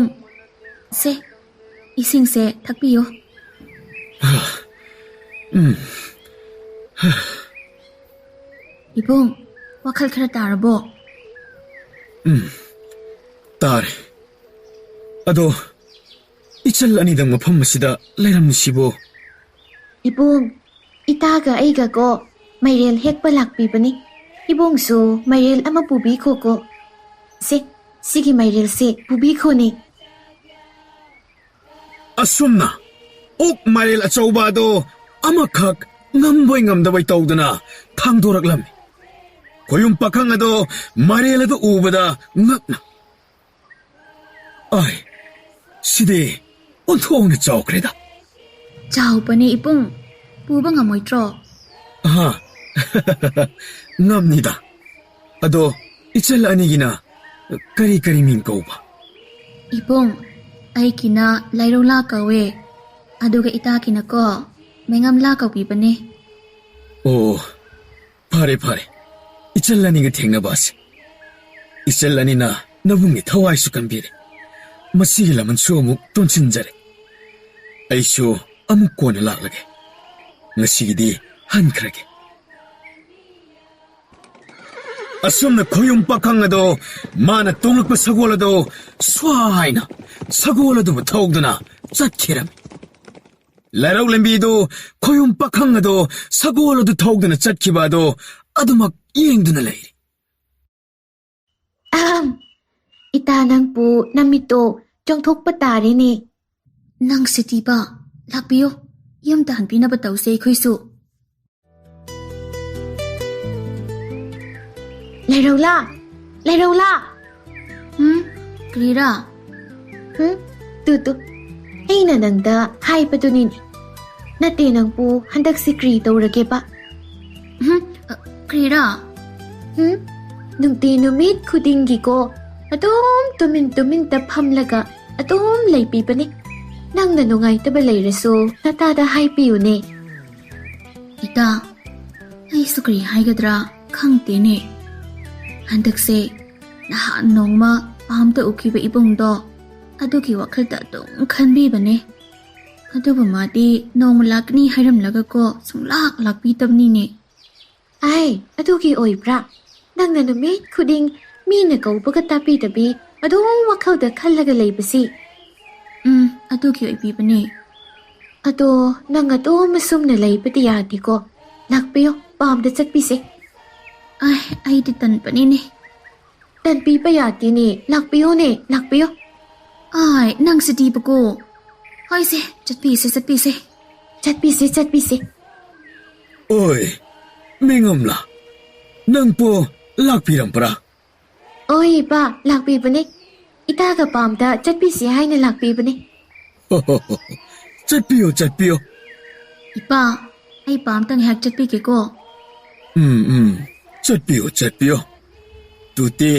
세, 이생세 탁비요. 이봉, 와칼 카라 따라보. ꯇꯥꯔꯦ ꯑꯗꯣ ꯏꯆꯜ ꯑꯅꯤꯗꯪ ꯃꯐꯝ ꯑꯁꯤꯗ ꯂꯩꯔꯝꯃꯤꯁꯤꯕꯨ 이봉, 이따가 아이가고 마이렐 핵바 락비버니. 이봉수 마이렐 아마 부비코고. 시기 마이렐세 부비코니. ꯑꯁꯨꯝꯅ ꯑꯣꯛ ꯃꯥꯏꯔꯦꯜ ꯑꯆꯧꯕ ꯑꯗꯣ ꯑꯃꯈꯛ ꯉꯝꯕꯣꯏ ꯉꯝꯗꯕꯣꯏ ꯇꯧꯗꯨꯅ ꯊꯥꯡꯗꯣꯔꯛꯂꯝꯃꯤ ꯈꯣꯌꯨꯝ ꯄꯥꯈꯪ ꯑꯗꯣ ꯃꯥꯏꯔꯦꯜ ꯑꯗꯨ ꯎꯕꯗ ꯉꯛꯅ ꯑꯥꯏ ꯁꯤꯗꯤ ꯑꯣꯟꯊꯣꯛꯅ ꯆꯥꯎꯈ꯭ꯔꯦꯗ 자오빠네 이봉, 부방아 뭐있죠? ꯑꯍꯥ ꯉꯝꯅꯤꯗ ꯑꯗꯣ ꯏꯆꯜ ꯑꯅꯤꯒꯤꯅ ꯀꯔꯤ ꯀꯔꯤ ꯃꯤꯡ ꯀꯧꯕ 이봉, 아이키나 라이로라 까웨. 아두가 이따키나 거, 맹암라 까비바네. ꯑꯣ ꯐꯔꯦ ꯐꯔꯦ ꯏꯆꯜ ꯑꯅꯤꯒ ꯊꯦꯡꯅꯕꯁꯦ ꯏꯆꯜ ꯑꯅꯤꯅ ꯅꯕꯨꯡꯒꯤ ꯊꯋꯥꯏꯁꯨ ꯀꯟꯕꯤꯔꯦ ꯃꯁꯤꯒꯤ ꯂꯃꯟꯁꯨ ꯑꯃꯨꯛ ꯇꯣꯟꯁꯤꯟꯖꯔꯦ ꯑꯩꯁꯨ ꯑꯃꯨꯛ ꯀꯣꯟꯅ ꯂꯥꯛꯂꯒꯦ ꯉꯁꯤꯒꯤꯗꯤ ꯍꯟꯈ꯭ꯔꯒꯦ ꯑꯁꯨꯝꯅ ꯈꯣꯌꯨꯝ ꯄꯥꯈꯪ ꯑꯗꯣ ꯃꯥꯅ ꯇꯣꯡꯂꯛꯄ ꯁꯒꯣꯜ ꯑꯗꯣ ꯁ꯭ꯋꯥꯏꯅ ꯁꯒꯣꯜ ꯑꯗꯨꯕꯨ ꯊꯧꯗꯨꯅ ꯆꯠꯈꯤꯔꯝꯃꯤ ꯂꯩꯔꯧ ꯂꯝꯕꯤꯗꯨ ꯈꯣꯌꯨꯝ ꯄꯥꯈꯪ ꯑꯗꯣ ꯁꯒꯣꯜ ꯑꯗꯨ ꯊꯧꯗꯨꯅ ꯆꯠꯈꯤꯕ ꯑꯗꯣ ꯑꯗꯨꯃꯛ ꯌꯦꯡꯗꯨꯅ ꯂꯩꯔꯤ 이따 낭부 남미또 정톡 빠따리니. ꯅꯪ ꯁꯤꯇꯤꯕ ꯂꯥꯛꯄꯤꯌꯣ ꯌꯨꯝꯗ ꯍꯟꯕꯤꯅꯕ ꯇꯧꯁꯦ ꯑꯩꯈꯣꯏꯁꯨ ꯂꯩꯔꯧꯂꯥ ꯂꯩꯔꯧꯂꯥ ꯀꯔꯤꯔꯥ ꯇꯨ ꯑꯩꯅ ꯅꯪꯗ ꯍꯥꯏꯕꯗꯨꯅꯤꯅꯦ ꯅꯠꯇꯦ ꯅꯪꯕꯨ ꯍꯟꯗꯛꯁꯤ ꯀꯔꯤ ꯇꯧꯔꯒꯦꯕ ꯀꯔꯤꯔꯥ ꯅꯨꯡꯇꯤ ꯅꯨꯃꯤꯠ ꯈꯨꯗꯤꯡꯒꯤꯀꯣ ꯑꯗꯨꯝ ꯇꯨꯃꯤꯟꯇ ꯐꯝꯂꯒ ꯑꯗꯨꯝ ꯂꯩꯕꯤꯕꯅꯤ ꯅꯪꯅ ꯅꯨꯡꯉꯥꯏꯇꯕ ꯂꯩꯔꯁꯨ ꯅꯇꯥꯗ ꯍꯥꯏꯕꯤꯌꯨꯅꯦ 이따 ꯑꯩꯁꯨ ꯀꯔꯤ ꯍꯥꯏꯒꯗ꯭ꯔꯥ ꯈꯪꯗꯦꯅꯦ ꯍꯟꯗꯛꯁꯦ ꯅꯍꯥꯟ ꯅꯣꯡꯃ ꯄꯥꯝꯗ ꯎꯈꯤꯕ ꯏꯕꯨꯡꯗꯣ ꯑꯗꯨꯒꯤ ꯋꯥꯈꯜꯗ ꯑꯗꯨꯝ ꯈꯟꯕꯤꯕꯅꯦ ꯑꯗꯨꯕꯨ ꯃꯥꯗꯤ ꯅꯣꯡꯃ ꯂꯥꯛꯀꯅꯤ ꯍꯥꯏꯔꯝꯂꯒꯀꯣ ꯁꯨꯡꯂꯥꯛ ꯂꯥꯛꯄꯤꯗꯕꯅꯤꯅꯦ ꯑꯩ ꯑꯗꯨꯒꯤ ꯑꯣꯏꯕ꯭ꯔꯥ ꯅꯪꯅ ꯅꯨꯃꯤꯠ ꯈꯨꯗꯤꯡ ꯃꯤꯅ ꯀꯧꯕꯒ ꯇꯥꯕꯤꯗꯕꯤ ꯑꯗꯨꯝ ꯋꯥꯈꯜꯗ ꯈꯜꯂꯒ ꯂꯩꯕꯁꯤ ꯑꯗꯨꯒꯤ ꯑꯣꯏꯕꯤꯕꯅꯦ ꯑꯗꯣ ꯅꯪ ꯑꯗꯨꯝ ꯑꯁꯨꯝꯅ ꯂꯩꯕꯗꯤ ꯌꯥꯗꯦꯀꯣ ꯂꯥꯛꯄꯤꯌꯣ ꯄꯥꯝꯗ ꯆꯠꯄꯤꯁꯦ ꯑꯩꯗꯤ ꯇꯟꯕꯅꯤꯅꯦ ꯇꯟꯕꯤꯕ ꯌꯥꯗꯦꯅꯦ ꯂꯥꯛꯄꯤꯌꯣꯅꯦ ꯂꯥꯛꯄꯤꯌꯣ ꯅꯪ ꯁꯤꯇꯤꯕꯀꯣ ꯍꯣꯏꯁꯦ ꯆꯠꯄꯤꯁꯦ ꯆꯠꯄꯤꯁꯦ ꯑꯣꯏ ꯃꯦꯉꯝꯂꯥ ꯅꯪꯄꯣ ꯂꯥꯛꯄꯤꯔꯝꯕ꯭ꯔꯥ ꯑꯣꯏ ꯏꯄꯥ ꯂꯥꯛꯄꯤꯕꯅꯦ 이따가 ꯄꯥꯝꯗ ꯆꯠꯄꯤꯁꯤ ꯍꯥꯏꯅ ꯂꯥꯛꯄꯤꯕꯅꯦ ꯆꯠꯄꯤꯌꯣ 이빠 ꯑꯩ ꯄꯥꯝꯇ ꯉꯥꯏꯍꯥꯛ ꯆꯠꯄꯤꯒꯦꯀꯣ ꯆꯠꯄꯤꯌꯣ ꯇꯨꯇꯤ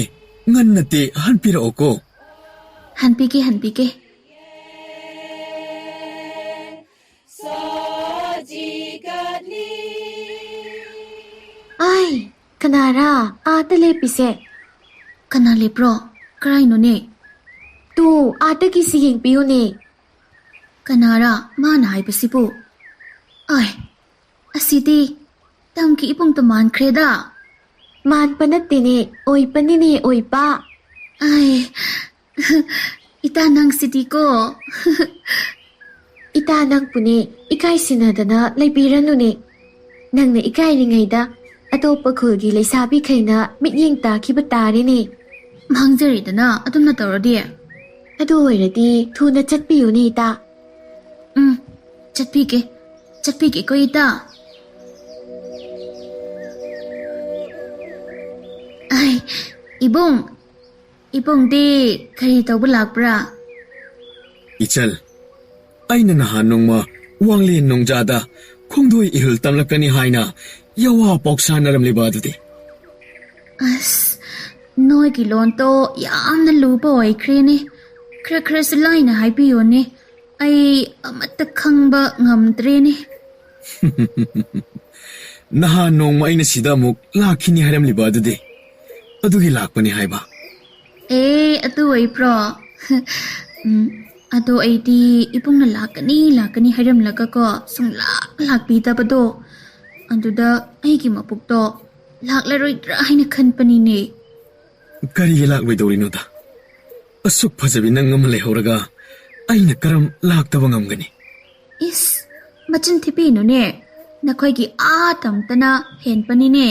ꯉꯟꯅꯗꯤ ꯍꯟꯄꯤꯔꯛꯑꯣꯀꯣ ꯍꯟꯄꯤꯒꯦ ꯑꯥꯏ ꯀꯅꯥꯔꯥ ꯑꯥꯗ ꯂꯦꯞꯄꯤꯁꯦ ꯀꯅꯥ ꯂꯦꯞꯄ꯭ꯔꯣ ꯀꯔꯥꯏꯅꯣꯅꯦ ꯇꯨ ꯑꯥꯗꯒꯤꯁꯤ ꯌꯦꯡꯕꯤꯌꯨꯅꯦ ꯀꯅꯥꯔꯥ ꯃꯥꯅ ꯍꯥꯏꯕꯁꯤꯕꯨ ꯑꯁꯤꯗꯤ ꯇꯝꯒꯤ ꯏꯕꯨꯡꯇ ꯃꯥꯟꯈ꯭ꯔꯦꯗ ꯃꯥꯟꯕ ꯅꯠꯇꯦꯅꯦ ꯑꯣꯏꯕꯅꯤꯅꯦ ꯑꯣꯏꯕ 이따 ꯅꯪꯁꯤꯗꯤꯀꯣ 이따 ꯅꯪꯕꯨꯅꯦ ꯏꯀꯥꯏꯁꯤꯟꯅꯗꯅ ꯂꯩꯕꯤꯔꯅꯨꯅꯦ ꯅꯪꯅ ꯏꯀꯥꯏꯔꯤꯉꯩꯗ ꯑꯇꯣꯞꯄ ꯈꯨꯜꯒꯤ ꯂꯩꯁꯥꯕꯤꯈꯩꯅ ꯃꯤꯠꯌꯦꯡ ꯇꯥꯈꯤꯕ ꯇꯥꯔꯦꯅꯦ ꯃꯥꯡꯖꯔꯤꯗꯅ ꯑꯗꯨꯝꯅ ꯇꯧꯔꯗꯤ ꯑꯗꯨ ꯑꯣꯏꯔꯗꯤ ꯊꯨꯅ ꯆꯠꯄꯤꯌꯨꯅꯦ 이따 ꯆꯠꯄꯤꯒꯦꯀꯣ 이따 Ai, ibong di kari tawba lakbra. Ichal, ay na nahan nung wanglin nung jada kung do'y ihul tamlak ka ni Haina yawa poksa na ramliba dati. As, noy kilon to yam na lupa oikre ni. Kra salay na haibiyo ni. Ay amatakang ba ngamdre ni. Nahan nung maina sida muk laki ni haramliba dati. Adugi lakpa ni Haiba. Atu ay pro. Ato ay di ipong na lakani haram laga ko sung lakpita pa do. Ando da ay kimapukto. Laklaroy drahay na kanpani ni. Kari lakway daw rin ta. Asuk pasabi nang ngamalehuraga ay nakaram laktawa ngamgani. Is, machin tipi no ne. Nakoy ki atam tana hen pani ne.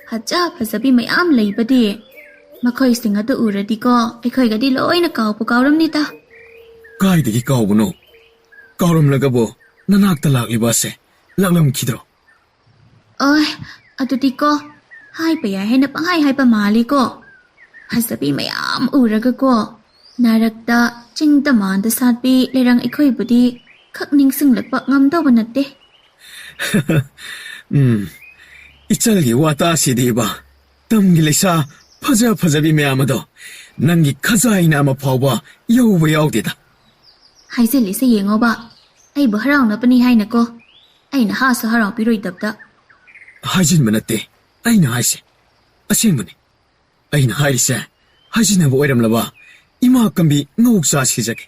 Haja pasabi may lay ba di. Makoy singa do ura di ko. Ikoy gadi loy na kao pagkauram nita. Kay di ikaw mo no. Kauram lagabo nanagtalak ibase. Laklam kidro. Oy, ato di ko. Hai pa ya hen na panghay hai pa mali ko. Hasabi may uraga ko. Narakta ching taman da satbi lerang ikoy budi. Kakning singlagpa ngam daw banate. Ichalgi wata si di ba? Tamgi laysa pajabi mayamado. Nangi kazay na mapawba yaw dida. Hai se li se yengo ba. Ay ba haraw na pani hai na ko. Ay na ha sa haraw piroy dabda. Hajin manate. Ay na haise. Asin mo ni. Ay na haise. Hajin na bo oiram laba. Ima kambi ngawugsa sijake.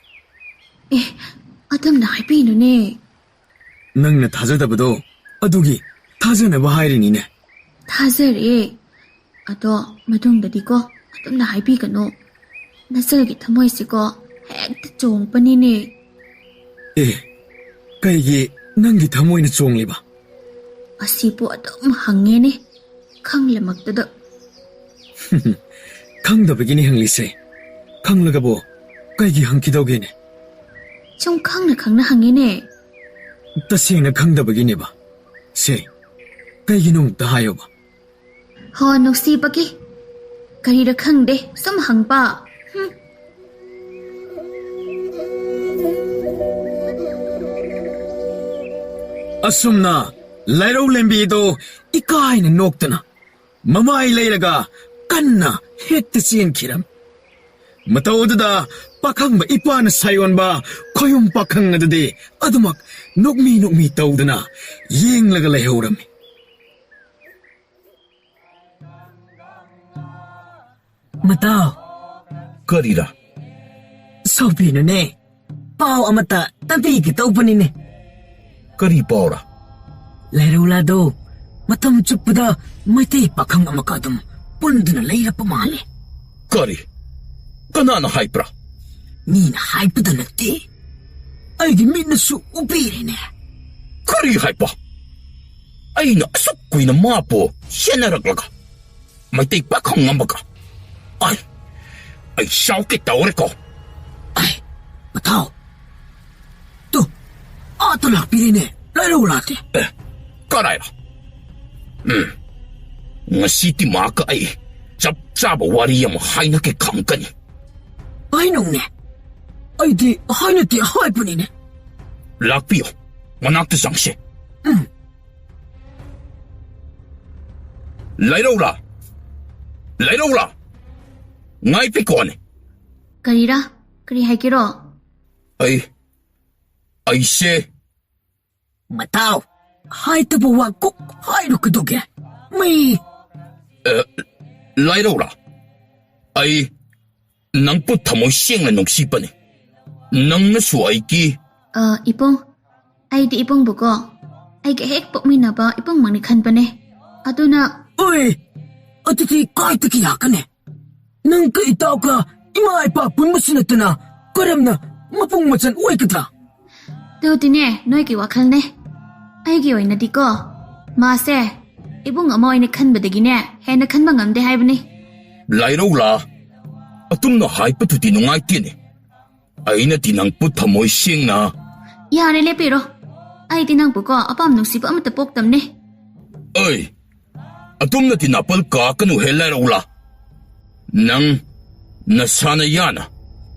Atam na hai pino ne. Nang na thajadabado. Adugi thajana ba hairi ne. Thazare. Ato matungdadi ko. Atam na hai pi kano. Nasagi thamoy si ko. Hekta chong pani ne. Kaigi nangi thamoy na chong liba. Asipo atom hange ne. Khang lamaktada. Khangdabagini hanglise. Khanglagabo kaigi hangkidoge ne. Chong khang na hange ne. Tasena khangdabagini ba. Se. Kaigi nung tahayo ba. Ho nuksi pagi. Karira khang de sam hang pa. Asumna lairo lembido ikay na noktana. Mamay laylaga kanna hekta siyan kiram. Matawdada pakang ba ipa na sayon ba koyong pakang na dade adumak nukmi tawdana yeng laga layhuram. Mataw, Karira. sopi na ne. Pao amata tabi kita upani ne. Kari paura. Lairaw do. Matam chupada maitay pakang amakadam. Punduna layra pamali. Kari. Kanana haipra. Nina haipada nagti. Ay di minasu upiri ne. Kari haipa. Ay na asukkoy na mapo siya naraglaga. May tay pakang ambaga. Ay siyaw kita ore ko. Ay, mataw. To, ato lakpiri ne. Lairaw lati. Karayra. Ngasiti maka ay chap wari yung hay na kikang kani. Ay nung ne. Ay di, hay na ti hay pa ni ne. Lakpiyo, manakta siyang siya. Lairaw la. Ngay pikone. Karira, kari hai kiro. Ay siya. Mataw, hay tabo wagkok, hay no kaduge. May... Lairaw la. Ay, nang putamoy siyang na nung sipa ni. Nang nasuay ki. Ipong. Ay di ipong buko. Ay kahek po mina ba ipong mangnikhan pa ne. Ato na... Uy! At iti kahit ikiyakan eh. Nang kaitaw ka, ima ay papun mo sinata na, karam na, mapungmatsan uy kita. Daw din noy kiwakal ne. Ay giyoy na di ko. Mase, ibong amo ay nakhan ba dagi ne, he nakhan ba ngamde hay ba ni? Lairaw la. Atum na hay pa to tinungay tin eh. Ay na tinang putamoy siyang na. Yari le pero. Ay tinang buko, apam nung sipa matapok tam ne. Ay, atum na tinapal ka kanuhe lairaw la. Nang nasana yana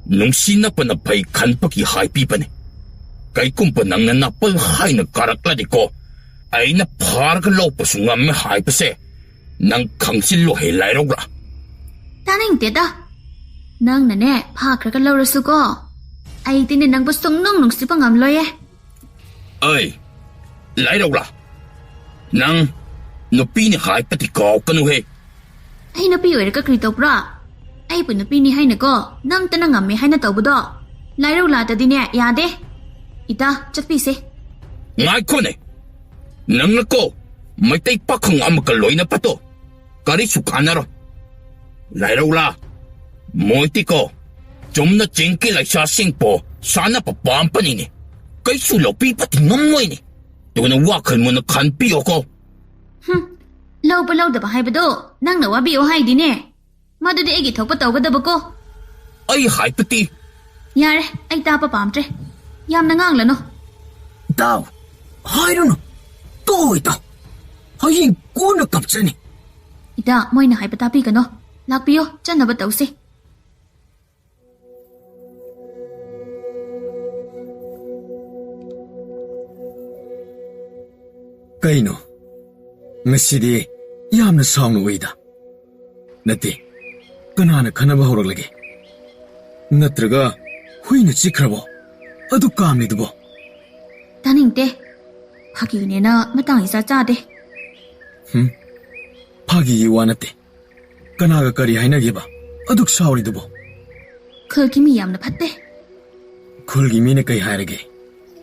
nung sinapa na pa'y kanpaki haipi ni. Kay kumpa nang nanapal hay nagkarakla di ko ay naparagalaw pa sungam may hay pa se nang kangsilo hay layrog ra. Taning teta. Nang nane, pakra ka laurasu ko. Ay tinin nang bustong nung si pangamloy eh. Ay, layrog ra. Nang nupini hay pati ko kanuhe. Ay napiyoy ka krito pra. Ay po napini hay na ko. Nang tanangami hay na tawbo do. Lairaw lata din eh, yade. Ita, chatpisi. Ngay ko ne. Nang nako, may tay pakang amakaloy na pato. Kari sukana ro. Lairaw la. Moiti ko. Jom na jingki lay sa singpo. Sana papampani ni. Kay sulaw pipati ngamoy ni. Doon na wakal mo na kanpiyo ko. Law pa law da ba hay ba do? Nang nawabi o hay din eh. Madadi ay gitaw pa tawga da ba ko? Ay hay pati. Yare, ay tapa pamtre. Yam na ngang no. Tao, hayro no. To ito. Hayin ko na kapsa ni. Ita, mo'y na hay patapi ka no. Lakpiyo, dyan na ba tawsi? Kaino, ngasidi yamna saungna uida. Nati, kanana kanaba horoglage. Natraga, huina chikrabo. Adu kamni dubo. Taning te. Pagi yun na matang isa chade. Pagi iwanate. Kanaga kari hainageba. Aduk sauri dubo. Khulki mi yam na patte. Khulgi mine kai hairage.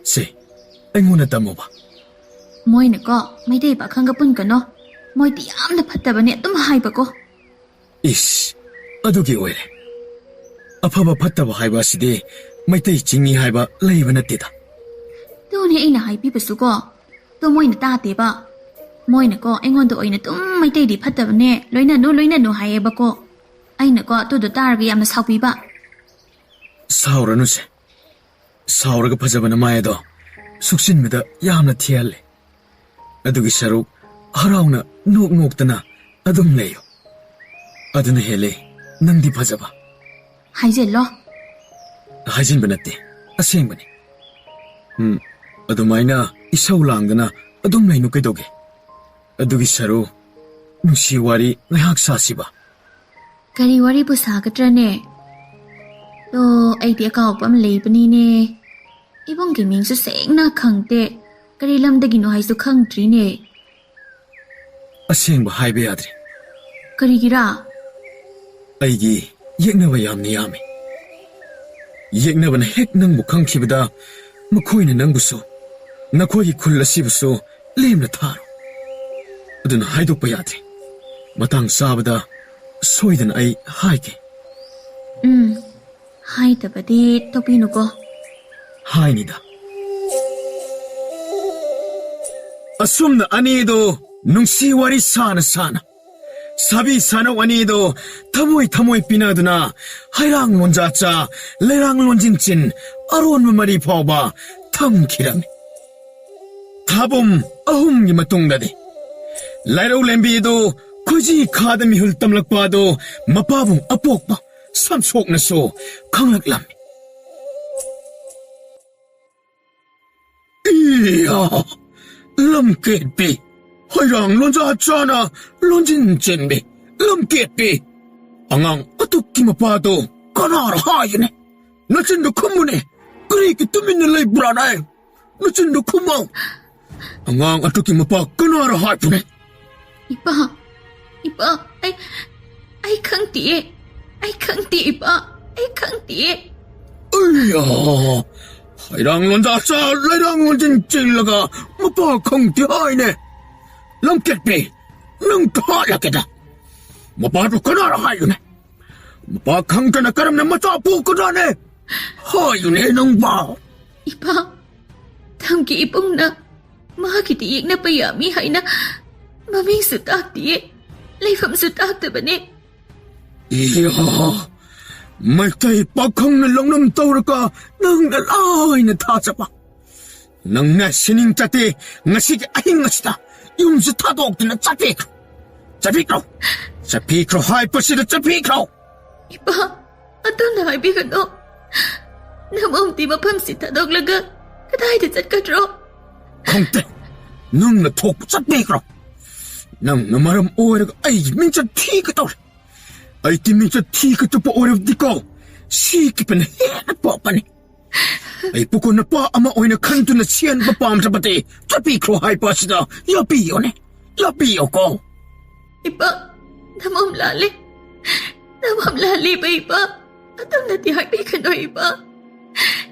Se, ainguna tamo ba. Mo'y na ko, may day pa kang kapun ka no. Mo'y di yam na patta ba ni atum hay pa ko. Ish, adugi oire. Apaba pattaba haiba asidi, maitai chingi haiba leiba nattida. Doon ay na hay pipasu ko. To mo'y na tate ba. Mo'y na ko, ingon do ay na tum may day di patta ba ni. Loy na no hay ba ko. Ay na ko, to do taraga yam na saupi ba. Saura no se. Saura ka pajaba na maya do. Suksin mida yam na tiyale. Adugi saruk, harauna nok tana adum leyo. Aduna hele, nang di pajaba. Hay lo. Hajin banate, aseng bani. Adumaina isaw lang na adum lay no kay doge. Adugi saru, nusi wari ngahak sasiba. Kari wari po sagatra ne. To ay di akaw pam lay pa ni ne. Ibang gaming sa seng na kang te. Kari lam da gino hay su kang tri ne. Aseng ba haibe adre. Kari gira. Aigi, yeknaba yamni yami. Yeknaba na hek nang bukang kibada, makoy na nang buso. Nakoy kulla si buso, lem na taro. Adun haidok pa yadre. Matang sabada, soydan ay haike. Hay tapadi topino ko. Hay nida. Asum na anido, nung siwari sana. Sabi sana wanido, tamoy pinaduna, hayrang monjacha, lerang lonjinchin, aron mamari pauba, tamkirami. Tabom ahum ni matungdadi. Lairaw lembido, kuji kadami hultamlakpado, mapabong apokpa, samsok na so, kanglaklam. Iya, lamketbi. Hayrang lonjachana, lonjinjinbi, lamketbi. Angang atukki mapado, kanar hayane. Nachindo kumune, kriki tuminna lay branay. Nachindo kumaw. Angang atukki mapa, kanar hayane. Ipa, ay kang tiye. Ay kang tiye, ipa. Ay kang tiye. Iya, hayrang lonjacha, layrang lonjinjilaga, mapa kang tihayne. Lamketbi, nang kahala kita. Mapado ka na hayun eh. Mapakang ka na karam na matapo ko na eh. Hayun eh nang ba? Ipa, tamki ipong na, makakitiik na payami hay na, maming sutak tiye, layfam sutak ba ni? Iya, may tay pakang nalang ng tawra ka nang nalay na tasa pa. Nang nasining tate, ngasig ahing ngasita. Yung sa tadok na sapikro. Sapikro hay pa sila sapikro. Ipa, adoon na kaibigan o. Namumti mapamsitadoglaga. Kadahit itzadkadro. Kongte, nang natok sa bigro. Nang namaram oras ay minsan tigataw. Ay ti minsan tigataw po oras di ko. Sikipan na po pa ni. Ay puko na pa ama oy na kanto na siyan pa pam sa pati. Sa bigro hay pa sida. Yapiyo ni. Yapiyo ko. Ipa, namumlali. Namumlali ba ipa? Adoon na di kaibigan o ipa.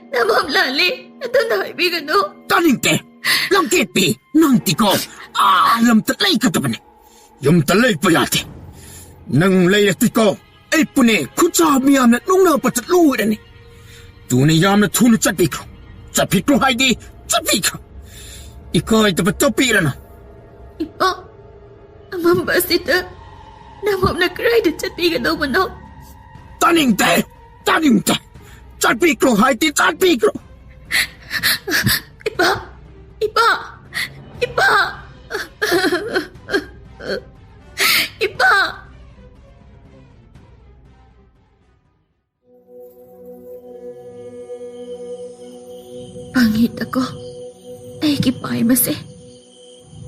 Namumlali. Adoon na kaibigan o. Talingte. Langkit pi. Nang tiko. Alam talay ka taban. Yung talay pa yate. Nang layat tiko. Ay pune. Kutsab miyam na nung napat at luwa ni. Tunay yam na tunod sa pikro. Sa pikro hay di. Sa pikro. Ikaw ay dapat tapira na. Ipa, amang ba sita? Namam na cry din sa tiga daw manaw. Talingte. Talingte. Sa pikro hay di. Sa pikro. Ipa! Ipa! Ipa! Ipa! Pangit ako. Ay kipay masi.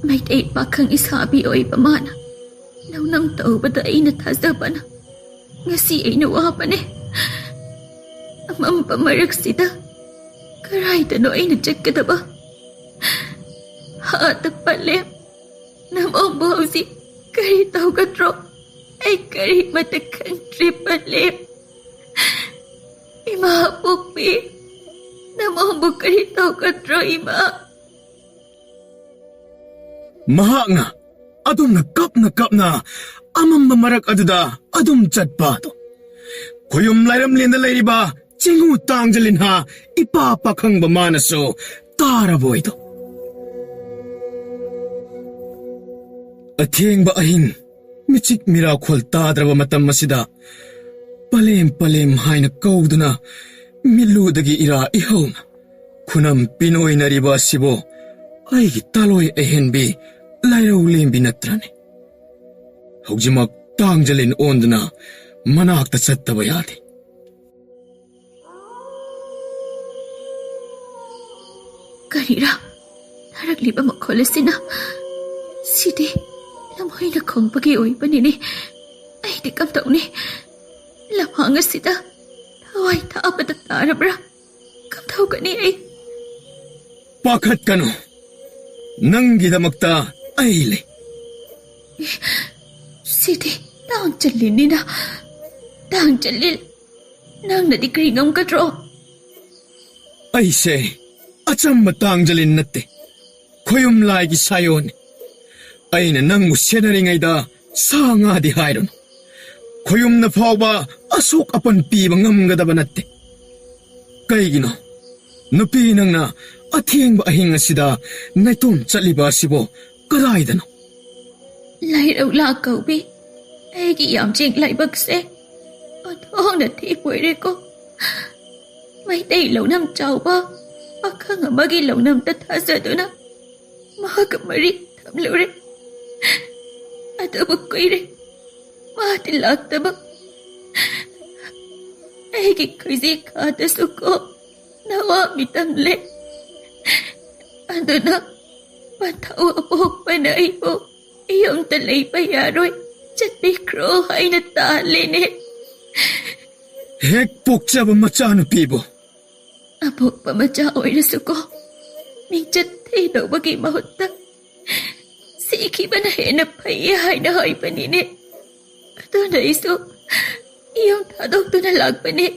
May day pa kang isabi o ipamana. Naunang tao ba da ay natasaban? Nga si ay nawapan eh. Amang pamarag sida. Karay tano ay nadjag ka na ba? Haatag palim. Namambaw si karitaw katro. Ay kari matakang tripalim. Imahapukpi. Namambaw karitaw katro ima. Maha nga. Adong nagkap na. Amang mamarak aduda. Adong chad pa to. Kuyom layram lina layri ba? Chingutang jalin ha. Ipapakang bamanaso. Tarabo ito. Ating ba ahing. Michik mirakwal tadraba matam masida. Palem hay na kawdo na. Miludagi ira ihaw na. Kunam Pinoy na riba sibo. Ay taloy ehenbi. Layraw limbi na trane. Hugjimak tangjalin onda na. Manakta sa tabayati. Karira, naragli ba makolesin na? Sidi, lamoy na kong pag-iuwi pa nini. Ay, di kam taon ni. Lamangas sida. Taway taapat at tarabra. Kam tao ka ni ay. Pakat ka no. Nang gidamagta ay le. Sidi, taang jalin ni na. Taang jalil. Nang nadikringam ka dro. Ay say. Atsam matangjalin natte. Kuyum lagi sayon. Ay na nang musya na rin ay da. Sa nga di hayron. Kuyum na pa ba asok apan pibang ngamgada ba natte. Kay gino. Napinang na atiyang ba ahing sida na itom sa libasibo. Karay da no. Lai raw lakaw bi. Ay giyam jing lai bagse. At hong na ti pwede ko. May daylaw nam chow ba. Aka nga magilaw nam tatasa doon na. Mahagamari tamlaw rin. At abag ko'y rin. Mahatilak na ba? Ay kiko'y kataso ko. Nawa mitamle. Ando na. Patawa po panay po. Iyong talay payaroy. Chat mikro ay natalin eh. Hek poksa ba matsano pibo? Apo pamajaoy na suko. Mingjat tayo daw bagay mahunta. Siki ba na henap payahay na hay panini? Ato na iso. Iyong tadog to na lag pani.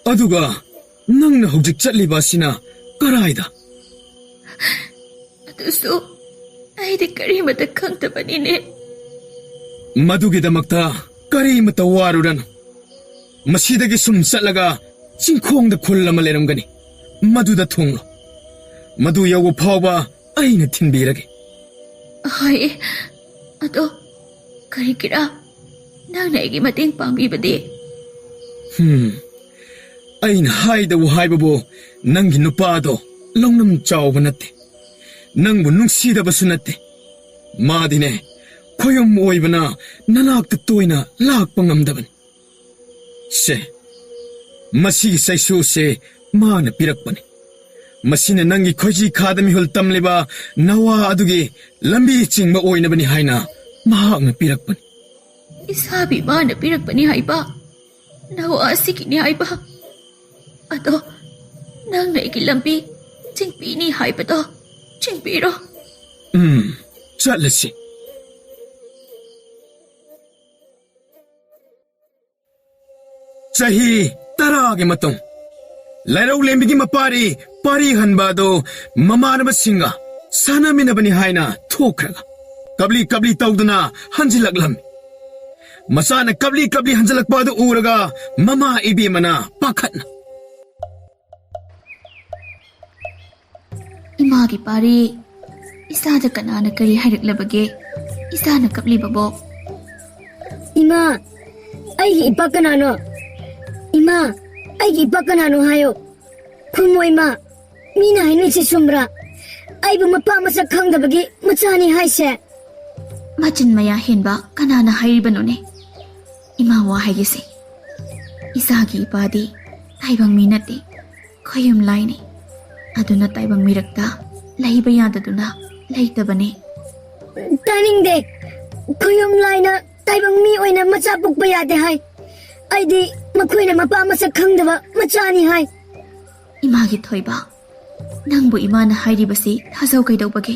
Aduga, nang nahugjik sa libasina, karayda. Ato so, ay di kari matakang ta panini. Madugida magta, kari matawarudan. Masidagi sumsalaga, singkong da kulla maleram gani. Maduda tunglo. Maduyaw pa ba ay natinbiragi. Ay, ato, kari kira, nang naigi mating pambibadi. Ay nahay da wahay babo, nang ginupado, long nam chow ba nate. Nang bunong sida ba sunate. Madine, koyong moy ba na, nanagtatoy na lag pangamdaban. Se, masigi saisu se maana pirakpani. Masina nangi khoji khadami hul tamliba nawa adugi lambi chingba oinabani haina mahakna pirakpani. Isabi mana pirakpani haiba. Nawa sikini haiba. Ado, nang na ikilambi, chingpini haiba to. Chingpiro. Chatlasi. Sahi tarage matong. Lairaw lembigi mapari pari hanbado mamanaba singa sana minabani haina thokraga. Kabli tawduna hanjilaklam. Masana kabli hanjalakpado uraga mama ibi mana pakhatna. Imagi pari, isada kanana kari hairuklabage, isana kapli babo. Ima, aigi ipa kanano. Ima, aigi ipa kanano hayo. Kumo ima, mina hainu si sumbra. Aibu mapa masa khangdabagi machani haise. Machin maya henba kanana hairibano ne. Ima wa haigise. Isagi ipadi, taibang minati, koyum laini. Aduna taibang mirakta, lahiba yadaduna, lahitabane. Taning de, kuyum laina taibang mi oina macha pukpa yade hai. Aidi makuina mapa masa khangdaba machani hai. Imagi thoiba, nangbu imana hairibasi thazau kaidawbage.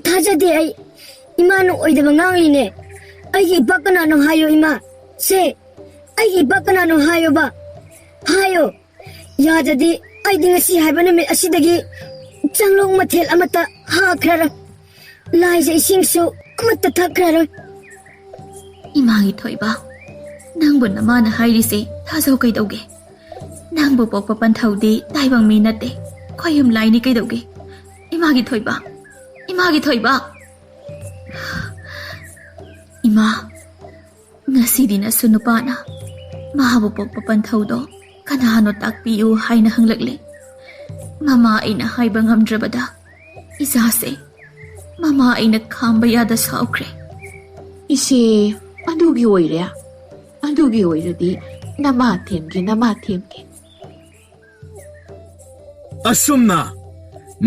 Thajade ai, imanu oidaba ngangline. Aigi ipa kanano hayo ima. Se, aigi ipa kanano hayo ba. Hayo, yadadi aidi ngasi haiba namit asidagi changlong mathel amata hakrara. Laisa isingsu amata thakrara. Imagi thoiba, nangbu namana hairise thazau kaidawge. Nangbu pokpa panthaude taibang minate, koyum laini kaidawge. Imagi thoiba. Ima, ngasidi na sunupana, mahabu pokpa panthaudo, kanahano takpiyu haina hanglakle. Mama ay na haibang hamdrabada, isase, mama ay nagkambayada sa ukre. Ise, adugi oire. Adugi oire di, namatemge. Asumna,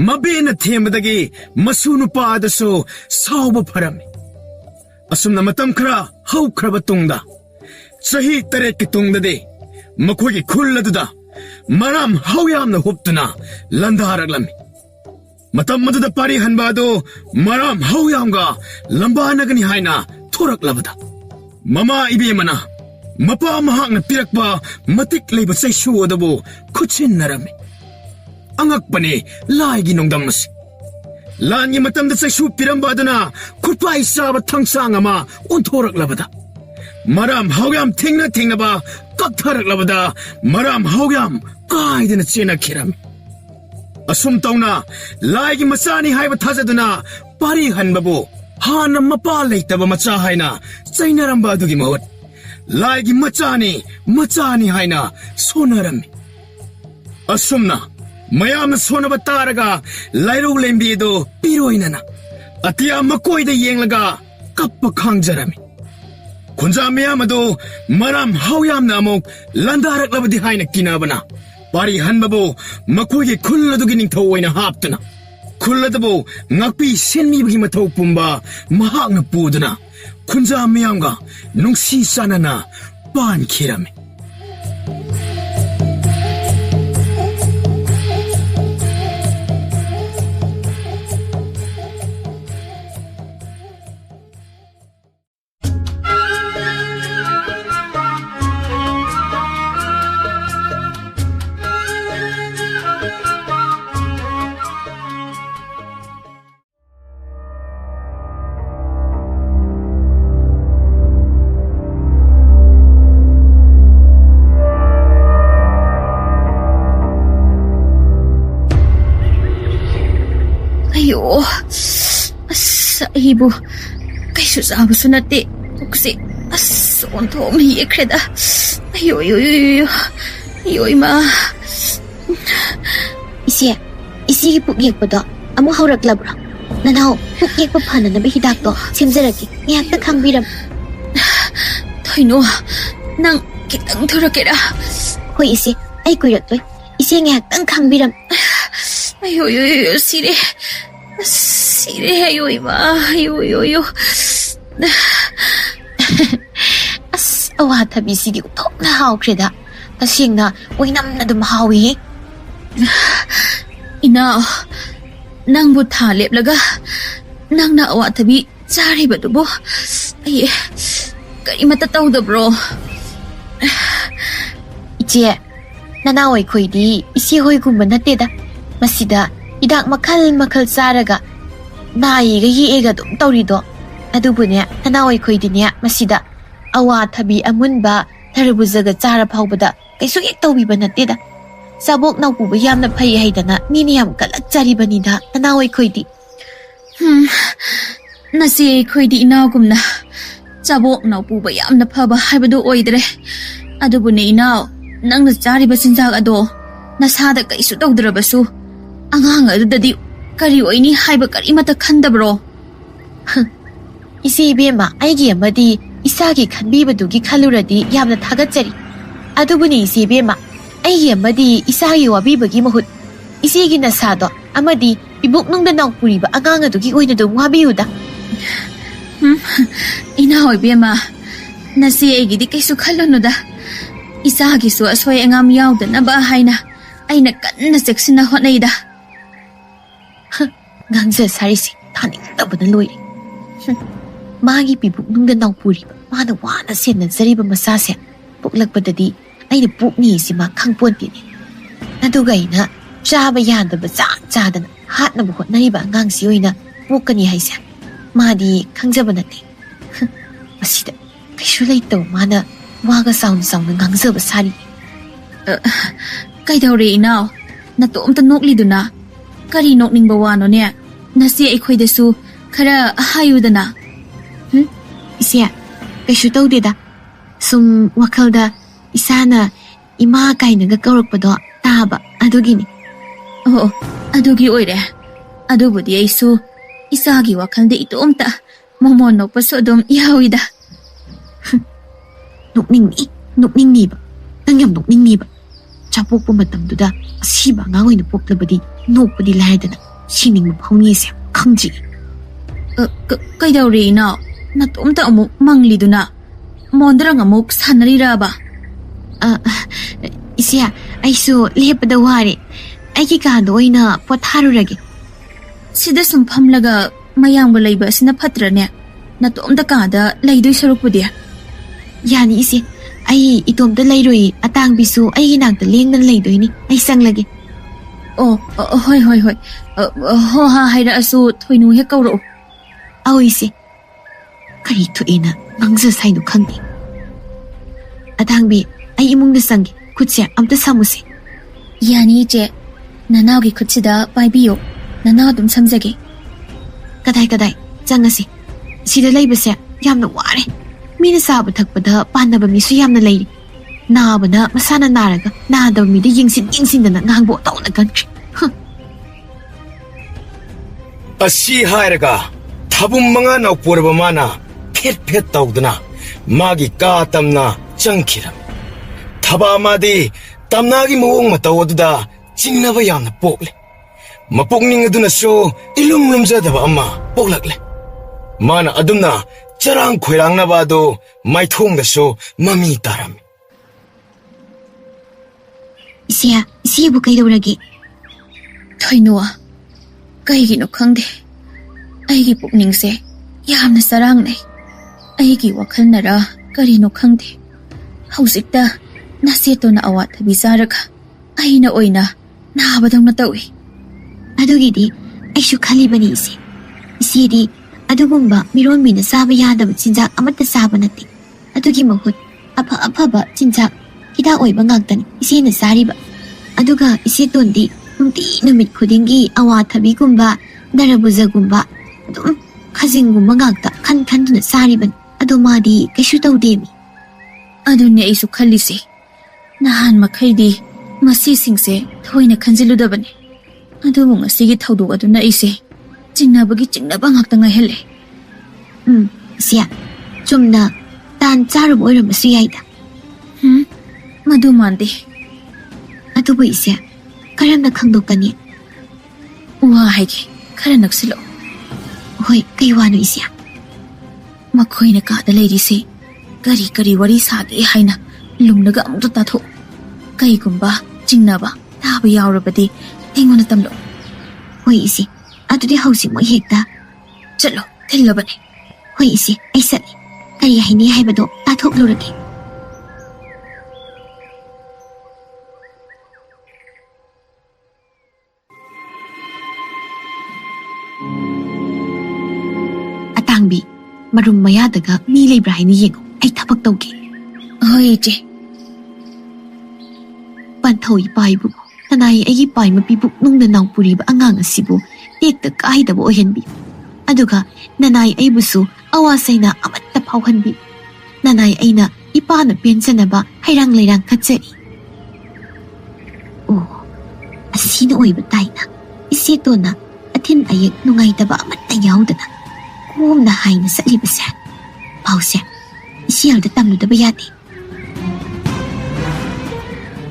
mabena themadagi masunu paadaso sauba pharami. Asumna matam khara hau khraba tungda. Sahi taret ki tungdade, makhogi khulladuda, maram hauyamna huptuna landaraglam. Matam maduda pari hanbado maram hauyamga lambanagani haina thoraklabada. Mama ibemana, mapa mahakna pirakpa matik leiba saishu adabo khuchin narami. Angakpani laigi nongdang masi. Langi matamda saishu pirambadana khutpai saba thangsang ama unthoraklabada. Maram hauyam thingna ba kakthaраklabada maram hauyam kaidana chena khirami. Asum tauna laigi masani haiba thajaduna pari hanbabu hana mapa leitaba macha haina chainaramba adugi mahut laigi machani haina sonarami. Asumna mayamna sonaba taraga lairo lembido piroinana atia makoida yenglaga kappa khangjarami. Kunja mayamado maram hauyamna amok landaraklabadi haina kinabana. Pari hanbabu makoigi khulladugi ningthau oina haptuna. Khulladabo ngakpi senmibagi mathau pumba mahakna puduna. Kunja mayamga nungsi sanana pan khirami. Ayo, sa ibu, kaysa sabaso nati, kasi ontong hiyekreda. Ayo, ima. Isi pugyek pa do, amo hawraklab ra. Nanaw, pugyek pa pana na bihidak do, simzaragi, ngayakta kang biram. Toyno, nang Khitang thorakera. Hoi isi, ai kuirakloy. Isi ngayaktang khangbiram. Ayo, sire. Sire, ayo, ima. Ayo. As, awathabi sidi uthokna hawkreda. Tasingna, oinamna dum hawi. Inaw, nangbu thalep laga. Nang na awathabi charibadubo. Ay, kari matatawdabro. Iche, nanaway ko'y isi hoy gumba nateda. Masida, idak makal saraga. Naiga hiega dum tawrido. Adubune, nanaway ko'y niya, masida, awathabi amunba, tarabuzaga chara phawbada, kayso tawbiba nateda. Sabok na puba yamna phay haydana, niniyam kalakcharibanida, nanaway ko'y Nasi ko'y inawgumna. Sabok na puba yamna phaba haibado oidre. Adubune inaw, nang nachariba sinjak ado, nasada kayso tawdrabasu. Angang adudadi, kari oini haiba kari mata khandabro. Isi ibema, aigi amadi, isagi khanbibadugi khaluradi yamna thagatsari. Adubune isi ibema, aigi amadi isagi wabibagi mahut. Isigi nasado, amadi ibuk nungda nangpuriba angang adugi oinadum wabiyuda. Inaw ibema, nasi aigidi kayso khalonuda. Isagisu asway angam yawdanaba haina, aina kanna seksina hotnayda. Ngangza sarisi, thaningdabana loire. Magi pibuk nungda nangpuriba, mana wana senna zariba masasya, puklakpadadi, aina pukni isima khangpuntini. Aduga ina, chaba yandaba chadana, hatnaba hotnayba angangsi oina, pukani haisya. Madi khangzabanate. Masida, kayso laytaw mana, waga sauna ngangzaba sari. Kaidawre inaw, natomta nokliduna. Kari nokningba wano niya, nasi aikoydasu kara ahayudana. Isya, kayso tawdeda. Sum wakalda, isana, ima kainaga kaurakpado, taba, adugini. Oo, adugi oire. Adubudi aisu, isagi wakalda itoomta, momono paso adom ihawida. Nukningniba. Nangyam nukningniba. Chapokpa matamduda, asiba nga ngoy napoklabadi, nokpadi laydana, sining maphawniyasya, khangji. Kaidawre inaw, natomta amuk mangliduna. Mondrang amuk sanariraba. Isya, aiso lepada wari. Aiki kado oina potharurage. Sida sumphamlaga mayangba layba sina phatrane. Natomta kada laydoy sarukpudi. Yani isi, ay itomda layroi atang bisu ay hinagda lengdan laydoy ni ay sanglagi. Oh, hoy. Ho ha hayra asu thoinu he kauro. Aw isi, kari tuina ngangza sayno khangdi. Atang bi ay imungda sangi kutsya amta samuse. Yani je, nanawgi kutsida paibiyo. Nanaw dum samjagi. Kaday, changasi. Sida laybasya yamna ware. Mina saba thakpada panaba misu yamna layri. Nabana masana naraga nadaba mida yingsin-yingsin-dana ngangbo tawna gantri. Asi hairaga, tabum mga naupuraba mana, pet tawdana, magi katamna changkiram. Taba amadi, tamnagi mawong matawaduda, chingnaba yamna pokle. Mapukning aduna so, ilum-lumzadaba ama, poklakle. Mana adumna, charang khwerang na bado, may thongda so, mami tarami. Isya bu kaidawragi. Thoinua, kaigino khangde. Aigi pukningse, yamna sarangnay. Aigi wakalnara, karino khangde. Hausikta, naseto na awat habizaraga. Aina oina, nahabadang natawi. Adugidi, aisyu khalibani isi. Isidi, adugumba mironmi na saba yadaba chinjak amata saba nati. Adugi mahut, apa chinjak, hida oiba ngagtani, isi na sariba. Aduga isi tondi, nungti numit kudingi awatabi gumba, darabuzagumba, adum khazingumba ngagta kan duna sariban. Ado madi kaisyu tawdemi. Adunni aisu khalisi. Nahan makhaidi, masisingse thoina khanjiludabani. Adubu ngasigi thawdok aduna aise chingnabagi chingnaba ngakta ngaihale. Siya, chumna tan charuba oiramasu yaida. ꯃꯗꯨ ꯃꯥꯟꯗꯦ. ꯑꯗꯨꯕꯨ ꯏꯆꯦ ꯀꯔꯝꯅ ꯈꯪꯗꯣꯛꯀꯅꯤ? ꯋꯥ ꯍꯥꯏꯒꯦ, ꯈꯔ ꯅꯛꯁꯤꯜꯂꯣ. ꯍꯣꯏ, ꯀꯩ ꯋꯥꯅꯣ ꯏꯆꯦ? ꯃꯈꯣꯏꯅ ꯀꯥꯗ ꯂꯩꯔꯤꯁꯤ ꯀꯔꯤ ꯀꯔꯤ ꯋꯥꯔꯤ ꯁꯥꯒꯦ ꯍꯥꯏꯅ ꯂꯨꯝꯂꯒ ꯑꯃꯨꯛꯇ ꯇꯥꯊꯣꯛ. ꯀꯩꯒꯨꯝꯕ ꯆꯤꯡꯅꯕ ꯇꯥꯕ ꯌꯥꯎꯔꯕꯗꯤ ꯑꯩꯉꯣꯟꯗ ꯇꯝꯂꯛꯎ. ꯍꯣꯏ ꯏꯆꯦ, ꯑꯗꯨꯗꯤ ꯍꯧꯖꯤꯛꯃꯛ ꯍꯦꯛꯇ. ꯆꯠꯂꯣ, ꯊꯤꯜꯂꯕꯅꯦ. ꯍꯣꯏ ꯏꯆꯦ, ꯑꯩ ꯆꯠꯂꯤ. ꯀꯔꯤ ꯍꯥꯏꯅꯤ ꯍꯥꯏꯕꯗꯣ ꯇꯥꯊꯣꯛꯂꯨꯔꯒꯦ. ꯑꯇꯥꯡꯕꯤ, ꯃꯔꯨꯝ ꯃꯌꯥꯗꯒ ꯃꯤ ꯂꯩꯕ꯭ꯔꯥ ꯍꯥꯏꯅ ꯌꯦꯡꯉꯨ. ꯑꯩ ꯊꯕꯛ ꯇꯧꯒꯦ. ꯍꯣꯏ ꯏꯆꯦ. ꯄꯟꯊꯧ ꯏꯄꯥ ꯏꯕꯨꯡ, ꯅꯅꯥꯏ ꯑꯩꯒꯤ ꯄꯥꯏ ꯃꯄꯤꯕꯨ ꯅꯨꯡꯗ ꯅꯥꯎ ꯄꯨꯔꯤꯕ ꯑꯉꯥꯡ ꯑꯁꯤꯕꯨ ꯇꯦꯛꯇ ꯀꯥꯏꯗꯕ ꯑꯣꯏꯍꯟꯕꯤꯌꯨ. ꯑꯗꯨꯒ ꯅꯅꯥꯏ ꯑꯩꯕꯨꯁꯨ ꯑꯋꯥ ꯆꯩꯅꯥ ꯑꯃꯠꯇ ꯐꯥꯎꯍꯟꯕꯤꯌꯨ. ꯅꯅꯥꯏ ꯑꯩꯅ ꯏꯄꯥꯅ ꯄꯦꯟꯖꯅꯕ ꯍꯩꯔꯥꯡ ꯂꯩꯔꯥꯡ ꯈꯠꯆꯔꯤ. ꯑꯣ, ꯑꯁꯤꯅ ꯑꯣꯏꯕ ꯇꯥꯏꯅ. ꯏꯆꯦꯇꯣꯟꯅ ꯑꯊꯤꯟ ꯑꯌꯦꯛ ꯅꯨꯡꯉꯥꯏꯇꯕ ꯑꯃꯠꯇ ꯌꯥꯎꯗꯅ ꯀꯣꯝꯅ ꯍꯥꯏꯅ ꯆꯠꯂꯤꯕꯁꯦ. ꯄꯥꯎꯁꯦ ꯏꯆꯦꯜꯗ ꯇꯝꯂꯨꯗꯕ ꯌꯥꯗꯦ.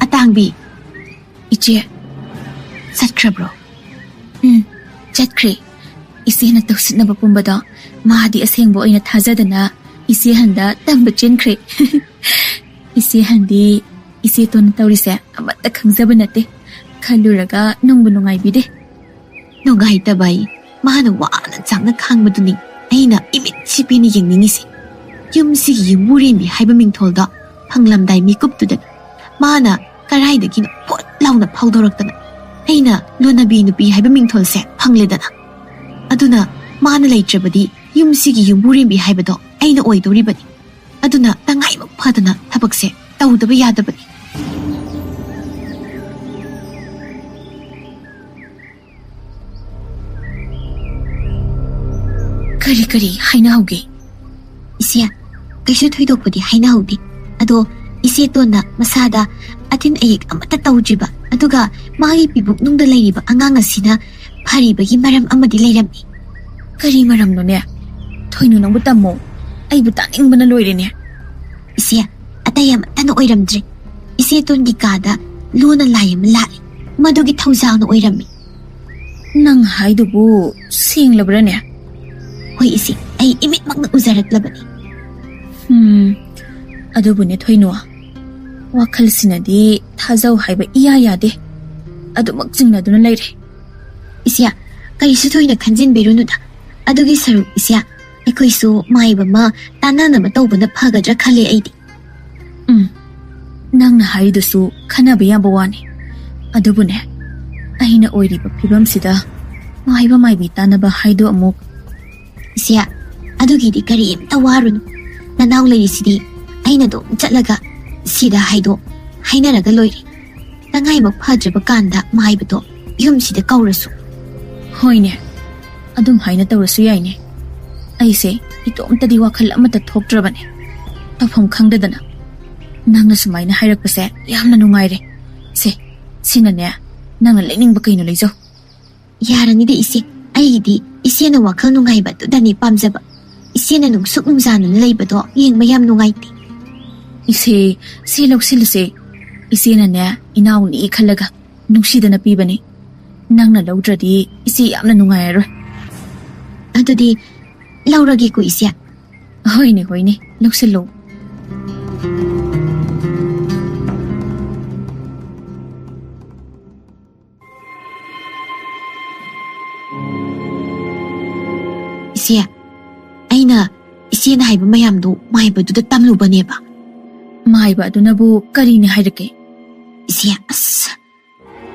ꯑꯇꯥꯡꯕꯤ, ꯏꯆꯦ. ꯆꯠꯈ꯭ꯔꯕ꯭ꯔꯣ? ꯆꯠꯈ꯭ꯔꯦ. ꯏꯆꯦꯅ ꯇꯧꯁꯤꯟꯅꯕ ꯄꯨꯝꯕꯗꯣ ꯃꯥꯗꯤ ꯑꯁꯦꯡꯕ ꯑꯣꯏꯅ ꯊꯥꯖꯗꯅ ꯏꯆꯦꯍꯟꯗ ꯇꯝꯕ ꯆꯦꯟꯈ꯭ꯔꯦ. ꯏꯆꯦꯍꯟꯗꯤ ꯏꯆꯦꯇꯣꯟꯅ ꯇꯧꯔꯤꯁꯦ ꯑꯃꯠꯇ ꯈꯪꯖꯕ ꯅꯠꯇꯦ. ꯈꯜꯂꯨꯔꯒ ꯅꯨꯡꯕꯨ ꯅꯨꯡꯉꯥꯏꯕꯤꯗꯦ. ꯅꯨꯡꯉꯥꯏꯇꯕ ꯑꯩ ꯃꯥꯅ ꯋꯥꯅ ꯆꯥꯛꯅ ꯈꯥꯡꯕꯗꯨꯅꯤ ꯑꯩꯅ ꯏꯃꯤꯠꯁꯤ ꯄꯦꯅ ꯌꯦꯡꯅꯤꯡꯉꯤꯁꯤ. ꯌꯨꯝꯁꯤꯒꯤ ꯌꯨꯝꯕꯨꯔꯦꯝꯕꯤ ꯍꯥꯏꯕ ꯃꯤꯡꯊꯣꯜꯗꯣ ꯐꯪꯂꯝꯗꯥꯏ ꯃꯤꯀꯨꯞꯇꯨꯗꯅꯤ ꯃꯥꯅ ꯀꯔꯥꯏꯗꯒꯤꯅꯣ ꯄꯣꯠ ꯂꯥꯎꯅ ꯐꯥꯎꯗꯣꯔꯛꯇꯅ ꯑꯩꯅ ꯂꯣꯅꯕꯤ ꯅꯨꯄꯤ ꯍꯥꯏꯕ ꯃꯤꯡꯊꯣꯜꯁꯦ ꯐꯪꯂꯦꯗꯅ. ꯑꯗꯨꯅ ꯃꯥꯅ ꯂꯩꯇ꯭ꯔꯕꯗꯤ ꯌꯨꯝꯁꯤꯒꯤ ꯌꯨꯝꯕꯨꯔꯦꯝꯕꯤ ꯍꯥꯏꯕꯗꯣ ꯑꯩꯅ ꯑꯣꯏꯗꯧꯔꯤꯕꯅꯤ. ꯑꯗꯨꯅ ꯇꯉꯥꯏꯃꯛ ꯐꯗꯅ ꯊꯕꯛꯁꯦ ꯇꯧꯗꯕ ꯌꯥꯗꯕꯅꯤ. ꯀꯔꯤ ꯀꯔꯤ ꯍꯥꯏꯅꯍꯧꯒꯦ? ꯏꯆꯦ, ꯀꯩꯁꯨ ꯊꯣꯏꯗꯣꯛꯄꯗꯤ ꯍꯥꯏꯅꯍꯧꯗꯦ. ꯑꯗꯣ ꯏꯆꯦꯇꯣꯟꯅ ꯃꯁꯥꯗ ꯑꯊꯤꯟ ꯑꯌꯦꯛ ꯑꯃꯠꯇ ꯇꯧꯗ꯭ꯔꯤꯕ, ꯑꯗꯨꯒ ꯃꯥꯒꯤ ꯄꯤꯕꯨꯛꯅꯨꯡꯗ ꯂꯩꯔꯤꯕ ꯑꯉꯥꯡ ꯑꯁꯤꯅ ꯐꯔꯤꯕꯒꯤ ꯃꯔꯝ ꯑꯃꯗꯤ ꯂꯩꯔꯝꯃꯤ. ꯀꯔꯤ ꯃꯔꯝꯅꯣꯅꯦ? ꯊꯣꯏꯅꯨ ꯅꯪꯕꯨ ꯇꯝꯃꯣ. ꯑꯩꯕꯨ ꯇꯥꯅꯤꯡꯕꯅ ꯂꯣꯏꯔꯦꯅꯦ. ꯏꯆꯦ, ꯑꯇꯩ ꯑꯃꯠꯇꯅ ꯑꯣꯏꯔꯝꯗ꯭ꯔꯤ. ꯏꯆꯦꯇꯣꯟꯒꯤ ꯀꯥꯗ ꯂꯣꯅ ꯂꯥꯏ ꯑꯃ ꯂꯥꯛꯏ. ꯃꯗꯨꯒꯤ ꯊꯧꯖꯥꯜꯅ ꯑꯣꯏꯔꯝꯃꯤ. ꯅꯪ ꯍꯥꯏꯗꯨꯕꯨ ꯁꯦꯡꯂꯕ꯭ꯔꯅꯦ? ꯍꯣꯏ ꯏꯆꯦ, ꯑꯩ ꯏꯃꯤꯠꯃꯛꯅ ꯎꯖꯔꯛꯂꯕꯅꯤ. ꯑꯗꯨꯕꯨꯅꯦ ꯊꯣꯏꯅꯨ, ꯋꯥꯈꯜꯁꯤꯅꯗꯤ ꯊꯥꯖꯧ ꯍꯥꯏꯕ ꯏꯌꯥ ꯌꯥꯗꯦ. ꯑꯗꯨꯃꯛ ꯆꯤꯡꯅꯗꯨꯅ ꯂꯩꯔꯦ. ꯏꯆꯦ, ꯀꯩꯁꯨ ꯊꯣꯏꯅ ꯈꯟꯖꯤꯟꯕꯤꯔꯨꯅꯨꯗ. ꯑꯗꯨꯒꯤ ꯁꯔꯨꯛ ꯏꯆꯦ, ꯑꯩꯈꯣꯏꯁꯨ ꯃꯥꯏꯕ ꯑꯃ ꯇꯥꯟꯅꯅꯕ ꯇꯧꯕꯅ ꯐꯒꯗ꯭ꯔꯥ ꯈꯜꯂꯦ ꯑꯩꯗꯤ. ꯅꯪꯅ ꯍꯥꯏꯔꯤꯗꯨꯁꯨ ꯈꯟꯅꯕ ꯌꯥꯕ ꯋꯥꯅꯤ. ꯑꯗꯨꯕꯨꯅꯦ, ꯑꯩꯅ ꯑꯣꯏꯔꯤꯕ ꯐꯤꯕꯝꯁꯤꯗ ꯃꯥꯏꯕ ꯃꯥꯏꯕꯤ ꯇꯥꯟꯅꯕ ꯍꯥꯏꯗꯣ ꯑꯃꯨꯛ. ꯏꯆꯦ, ꯑꯗꯨꯒꯤꯗꯤ ꯀꯔꯤꯝꯇ ꯋꯥꯔꯨꯅꯨ. ꯅꯅꯥꯎ ꯂꯩꯔꯤꯁꯤꯗꯤ ꯑꯩꯅ ꯑꯗꯨꯝ ꯆꯠꯂꯒ ꯁꯤꯗ ꯍꯥꯏꯅꯔꯒ ꯂꯣꯏꯔꯦ. ꯇꯉꯥꯏꯃꯛ ꯐꯗ꯭ꯔꯕ ꯀꯥꯟꯗ ꯃꯥꯏꯕꯗꯣ ꯌꯨꯝꯁꯤꯗ ꯀꯧꯔꯁꯨ. ꯍꯣꯏꯅꯦ, ꯑꯗꯨꯝ ꯍꯥꯏꯅ ꯇꯧꯔꯁꯨ ꯌꯥꯏꯅꯦ. ꯑꯩꯁꯦ ꯏꯇꯣꯝꯇꯗꯤ ꯋꯥꯈꯜ ꯑꯃꯠꯇ ꯊꯣꯛꯇ꯭ꯔꯕꯅꯦ. ꯇꯧꯐꯝ ꯈꯪꯗꯗꯅ ꯅꯪꯅ ꯁꯨꯃꯥꯏꯅ ꯍꯥꯏꯔꯛꯄꯁꯦ ꯌꯥꯝꯅ ꯅꯨꯡꯉꯥꯏꯔꯦ. ꯁꯤꯅꯅꯦ, ꯅꯪꯅ ꯂꯩꯅꯤꯡꯕ ꯀꯩꯅꯣ ꯂꯩꯖꯧ. ꯌꯥꯔꯅꯤꯗ ꯏꯆꯦ. ꯑꯩꯒꯤꯗꯤ ꯏꯆꯦꯅ ꯋꯥꯈꯜ ꯅꯨꯡꯉꯥꯏꯕ ꯑꯗꯨꯗꯅꯤ ꯄꯥꯝꯖꯕ. ꯏꯆꯦꯅ ꯅꯨꯡꯁꯨꯛ ꯅꯨꯡꯖꯥꯅꯅ ꯂꯩꯕꯗꯣ ꯌꯦꯡꯕ ꯌꯥꯝ ꯅꯨꯡꯉꯥꯏꯇꯦ. ꯏꯆꯦ, ꯁꯤ ꯂꯧꯁꯤꯜꯂꯨꯁꯦ. ꯏꯆꯦꯅꯅꯦ ꯏꯅꯥꯎꯅꯤ ꯈꯜꯂꯒ ꯅꯨꯡꯁꯤꯗꯅ ꯄꯤꯕꯅꯤ. ꯅꯪꯅ ꯂꯧꯗ꯭ꯔꯗꯤ ꯏꯆꯦ ꯌꯥꯝꯅ ꯅꯨꯡꯉꯥꯏꯔꯔꯣꯏ. ꯑꯗꯨꯗꯤ ꯂꯧꯔꯒꯦꯀꯣ ꯏꯆꯦ. ꯍꯣꯏꯅꯦ ꯂꯧꯁꯤꯜꯂꯣ. ꯏꯆꯦ, ꯑꯩꯅ ꯏꯆꯦꯅ ꯍꯥꯏꯕ ꯃꯌꯥꯝꯗꯣ ꯃꯥꯏꯕꯗꯨꯗ ꯇꯝꯂꯨꯕꯅꯦꯕ. ꯃꯥꯏꯕ ꯑꯗꯨꯅꯕꯨ ꯀꯔꯤꯅꯦ ꯍꯥꯏꯔꯛꯀꯦ? ꯏꯆꯦ,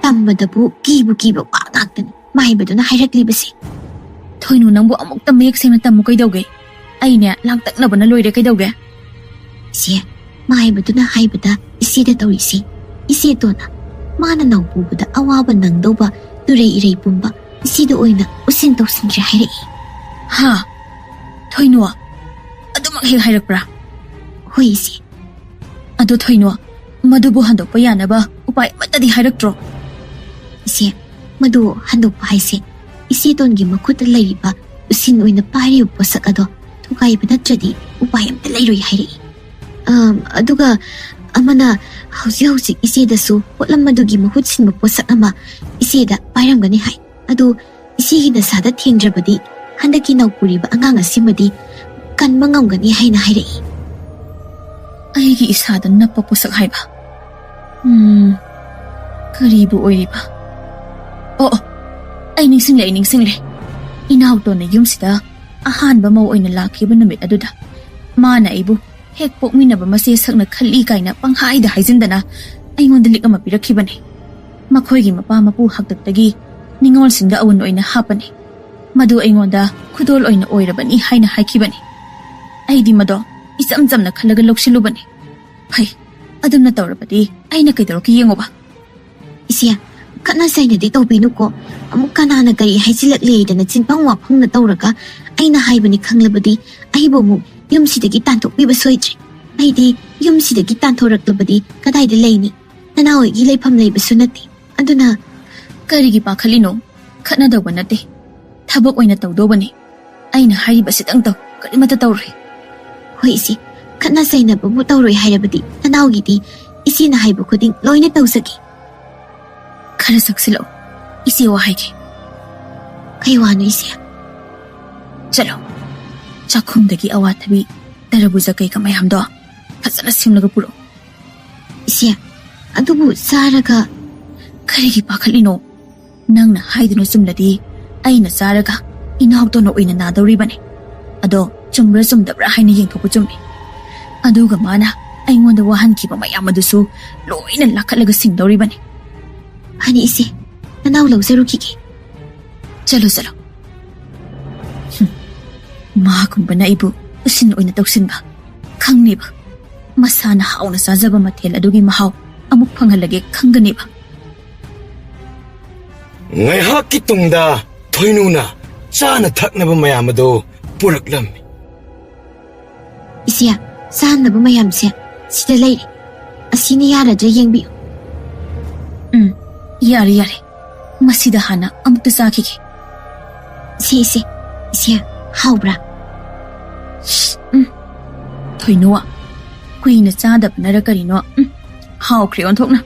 ꯇꯝꯕꯗꯕꯨ ꯀꯤꯕ ꯋꯥ ꯉꯥꯛꯇꯅꯤ ꯃꯥꯏꯕꯗꯨꯅ ꯍꯥꯏꯔꯛꯂꯤꯕꯁꯦ. ꯊꯣꯏꯅꯨ ꯅꯪꯕꯨ ꯑꯃꯨꯛꯇ ꯃꯌꯦꯛ ꯁꯦꯡꯅ ꯇꯝꯃꯨ ꯀꯩꯗꯧꯒꯦ? ꯑꯩꯅꯦ ꯂꯥꯡꯇꯛꯅꯕꯅ ꯂꯣꯏꯔꯦ ꯀꯩꯗꯧꯒꯦ? ꯏꯆꯦ, ꯃꯥꯏꯕꯗꯨꯅ ꯍꯥꯏꯕꯗ ꯏꯆꯦꯗ ꯇꯧꯔꯤꯁꯤ, ꯏꯆꯦꯇꯣꯟꯅ ꯃꯥꯅ ꯅꯥꯎ ꯄꯨꯕꯗ ꯑꯋꯥꯕ ꯅꯪꯗꯧꯕ ꯇꯨꯔꯩ ꯏꯔꯩ ꯄꯨꯝꯕ ꯏꯆꯦꯗ ꯑꯣꯏꯅ ꯎꯁꯤꯟ ꯇꯧꯁꯤꯟꯗ꯭ꯔꯦ ꯍꯥꯏꯔꯛꯏ. ꯍꯥ? ꯊꯣꯏꯅꯨ ꯑꯗꯨꯃꯛ ꯍꯦꯛ ꯍꯥꯏꯔꯛꯄ꯭ꯔꯥ? ꯍꯣꯏ ꯏꯆꯦ. ꯑꯗꯨ ꯊꯣꯏꯅꯨ, ꯃꯗꯨꯕꯨ ꯍꯟꯗꯣꯛꯄ ꯌꯥꯅꯕ ꯎꯄꯥꯏ ꯑꯃꯠꯇꯗꯤ ꯍꯥꯏꯔꯛꯇ꯭ꯔꯣ? ꯏꯆꯦ, ꯃꯗꯨ ꯍꯟꯗꯣꯛꯄ ꯍꯥꯏꯁꯦ ꯏꯆꯦꯇꯣꯟꯒꯤ ꯃꯈꯨꯠꯇ ꯂꯩꯔꯤꯕ ꯎꯁꯤꯟ ꯑꯣꯏꯅ ꯄꯥꯏꯔꯤꯕ ꯄꯣꯠꯁꯛ ꯑꯗꯣ ꯊꯨꯒꯥꯏꯕ ꯅꯠꯇ꯭ꯔꯗꯤ ꯎꯄꯥꯏ ꯑꯝꯇ ꯂꯩꯔꯣꯏ ꯍꯥꯏꯔꯛꯏ. ꯑꯗꯨꯒ ꯑꯃꯅ ꯍꯧꯖꯤꯛ ꯏꯆꯦꯗꯁꯨ ꯄꯣꯠꯂꯝ ꯑꯗꯨꯒꯤ ꯃꯍꯨꯠ ꯁꯤꯟꯕ ꯄꯣꯠꯁꯛ ꯑꯃ ꯏꯆꯦꯗ ꯄꯥꯏꯔꯝꯒꯅꯤ ꯍꯥꯏ. ꯑꯗꯨ ꯏꯆꯦꯒꯤ ꯅꯁꯥꯗ ꯊꯦꯡꯗ꯭ꯔꯕꯗꯤ ꯍꯟꯗꯛꯀꯤ ꯅꯧꯄꯨꯔꯤꯕ ꯑꯉꯥꯡ ꯑꯁꯤꯃꯗꯤ ꯀꯟꯕ ꯉꯝꯒꯅꯤ ꯍꯥꯏꯅ ꯍꯥꯏꯔꯛꯏ. ꯑꯩꯒꯤ ꯏꯁꯥꯗ ꯅꯞꯄ ꯄꯣꯠꯁꯛ ꯍꯥꯏꯕ. ꯀꯔꯤꯕꯨ ꯑꯣꯏꯔꯤꯕ? ꯑꯣ, ꯑꯩ ꯅꯤꯡꯁꯤꯡꯂꯦ. ꯏꯅꯥꯎꯇꯣꯟꯅ ꯌꯨꯝꯁꯤꯗ ꯑꯍꯥꯟꯕ ꯃꯧ ꯑꯣꯏꯅ ꯂꯥꯛꯈꯤꯕ ꯅꯨꯃꯤꯠ ꯑꯗꯨꯗ ꯃꯥꯅ ꯑꯩꯕꯨ ꯍꯦꯛ ꯄꯣꯛꯃꯤꯟꯅꯕ ꯃꯆꯦ ꯁꯛꯅ ꯈꯜꯂꯤ ꯀꯥꯏꯅ ꯄꯪꯍꯥꯏꯗ ꯍꯥꯏꯖꯤꯟꯗꯅ ꯑꯩꯉꯣꯟꯗ ꯂꯤꯛ ꯑꯃ ꯄꯤꯔꯛꯈꯤꯕꯅꯤ. ꯃꯈꯣꯏꯒꯤ ꯃꯄꯥ ꯃꯄꯨ ꯍꯥꯛꯇꯛꯇꯒꯤ ꯅꯤꯡꯉꯣꯜꯁꯤꯡꯗ ꯑꯎꯟ ꯑꯣꯏꯅ ꯍꯥꯞꯄꯅꯤ. ꯃꯗꯨ ꯑꯩꯉꯣꯟꯗ ꯈꯨꯗꯣꯜ ꯑꯣꯏꯅ ꯑꯣꯏꯔꯕꯅꯤ ꯍꯥꯏꯅ ꯍꯥꯏꯈꯤꯕꯅꯤ. ꯑꯩꯗꯤ ꯃꯗꯣ ꯏꯆꯝ ꯆꯝꯅ ꯈꯜꯂꯒ ꯂꯧꯁꯤꯜꯂꯨꯕꯅꯤ. ꯐꯩ, ꯑꯗꯨꯝꯅ ꯇꯧꯔꯕꯗꯤ ꯑꯩꯅ ꯀꯩꯗꯧꯔꯛꯀꯦ ꯌꯦꯡꯉꯣꯕ. ꯏꯆꯦ, ꯈꯠꯅ ꯆꯩꯅꯗꯤ ꯇꯧꯕꯤꯅꯨꯀꯣ. ꯑꯃꯨꯛ ꯀꯅꯥꯅ ꯀꯔꯤ ꯍꯥꯏꯖꯤꯜꯂꯛꯂꯦꯗꯅ ꯆꯤꯟꯐꯝ ꯋꯥꯐꯝꯅ ꯇꯧꯔꯒ ꯑꯩꯅ ꯍꯥꯏꯕꯅꯤ ꯈꯪꯂꯕꯗꯤ ꯑꯩꯕꯨ ꯑꯃꯨꯛ ꯌꯨꯝꯁꯤꯗꯒꯤ ꯇꯥꯟꯊꯣꯛꯄꯤꯕ ꯁꯣꯏꯗ꯭ꯔꯦ. ꯑꯩꯗꯤ ꯌꯨꯝꯁꯤꯗꯒꯤ ꯇꯥꯟꯊꯣꯔꯛꯂꯕꯗꯤ ꯀꯗꯥꯏꯗ ꯂꯩꯅꯤ? ꯅꯅꯥꯎꯍꯣꯏꯒꯤ ꯂꯩꯐꯝ ꯂꯩꯕꯁꯨ ꯅꯠꯇꯦ. ꯑꯗꯨꯅ ꯀꯔꯤꯒꯤ ꯄꯥꯈꯠꯂꯤꯅꯣ? ꯈꯠꯅꯗꯧꯕ ꯅꯠꯇꯦ. ꯊꯕꯛ ꯑꯣꯏꯅ ꯇꯧꯗꯧꯕꯅꯤ. ꯑꯩꯅ ꯍꯥꯏꯔꯤꯕꯁꯤꯗꯪ ꯇꯧ, ꯀꯔꯤꯃꯠꯇ ꯇꯧꯔꯣꯏ. ꯍꯣꯏ ꯏꯆꯦ, ꯈꯠꯅ ꯆꯩꯅꯕꯕꯨ ꯇꯧꯔꯣꯏ ꯍꯥꯏꯔꯕꯗꯤ ꯅꯅꯥꯎꯒꯤꯗꯤ ꯏꯆꯦꯅ ꯍꯥꯏꯕ ꯈꯨꯗꯤꯡ ꯂꯣꯏꯅ ꯇꯧꯖꯒꯦ. ꯈꯔ ꯆꯪꯁꯤꯜꯂꯛꯑꯣ, ꯏꯆꯦ ꯋꯥ ꯍꯥꯏꯒꯦ. ꯀꯩ ꯋꯥꯅꯣ ꯏꯆꯦ? ꯆꯠꯂꯣ, ꯆꯥꯛꯈꯨꯝꯗꯒꯤ ꯑꯋꯥꯊꯕꯤ ꯇꯔꯕꯨꯖ ꯀꯩꯀꯥ ꯃꯌꯥꯝꯗꯣ ꯐꯖꯅ ꯁꯦꯝꯂꯒ ꯄꯨꯔꯛꯑꯣ. ꯏꯆꯦ, ꯑꯗꯨꯕꯨ ꯆꯥꯔꯒ... ꯀꯔꯤꯒꯤ ꯄꯥꯈꯠꯂꯤꯅꯣ? ꯅꯪꯅ ꯍꯥꯏꯗꯨꯅ ꯆꯨꯝꯂꯗꯤ ꯑꯩꯅ ꯆꯥꯔꯒ ꯏꯅꯥꯎꯇꯣꯟꯅ ꯑꯣꯏꯅ ꯅꯥꯗꯧꯔꯤꯕꯅꯤ. ꯑꯗꯣ ꯆꯨꯝꯕ꯭ꯔꯥ ꯆꯨꯝꯗꯕ꯭ꯔꯥ ꯍꯥꯏꯅ ꯌꯦꯡꯊꯣꯛꯄ ꯆꯨꯝꯃꯤ. ꯑꯗꯨꯒ ꯃꯥꯅ ꯑꯩꯉꯣꯟꯗ ꯋꯥꯍꯟꯈꯤꯕ ꯃꯌꯥꯝ ꯑꯗꯨꯁꯨ ꯂꯣꯏꯅ ꯂꯥꯈꯠꯂꯒ ꯁꯤꯡꯗꯧꯔꯤꯕꯅꯤ. ꯐꯅꯤ ꯏꯆꯦ, ꯅꯅꯥꯎ ꯂꯧꯖꯔꯨꯈꯤꯒꯦ. ꯆꯠꯂꯣ. ꯃꯥꯒꯨꯝꯕꯅ ꯑꯩꯕꯨ ꯎꯁꯤꯟ ꯑꯣꯏꯅ ꯇꯧꯁꯤꯟꯕ ꯈꯪꯅꯦꯕ. ꯃꯁꯥꯅ ꯍꯥꯎꯅ ꯆꯥꯖꯕ ꯃꯊꯦꯜ ꯑꯗꯨꯒꯤ ꯃꯍꯥꯎ ꯑꯃꯨꯛ ꯐꯪꯍꯜꯂꯒꯦ ꯈꯪꯒꯅꯦꯕ. ꯉꯥꯏꯍꯥꯛꯀꯤ ꯇꯨꯡꯗ ꯊꯣꯏꯅꯨꯅ ꯆꯥꯅ ꯊꯛꯅꯕ ꯃꯌꯥꯝ ꯑꯗꯨ ꯄꯨꯔꯛꯂꯝꯃꯤ. ꯏꯆꯦ, ꯆꯥꯅꯕ ꯃꯌꯥꯝꯁꯦ ꯁꯤꯗ ꯂꯩꯔꯦ. ꯑꯁꯤꯅ ꯌꯥꯔꯗ꯭ꯔꯥ ꯌꯦꯡꯕꯤꯌꯨ. ꯌꯥꯔꯦ. ꯃꯁꯤꯗ ꯍꯥꯟꯅ ꯑꯃꯨꯛꯇ ꯆꯥꯈꯤꯒꯦ. ꯏꯆꯦ, ꯍꯥꯎꯕ꯭ꯔꯥ? ꯊꯣꯏꯅꯨ, ꯀꯨꯏꯅ ꯆꯥꯗꯕꯅꯔ ꯀꯔꯤꯅꯣ, ꯍꯥꯎꯈ꯭ꯔꯦ ꯑꯣꯟꯊꯣꯛꯅ.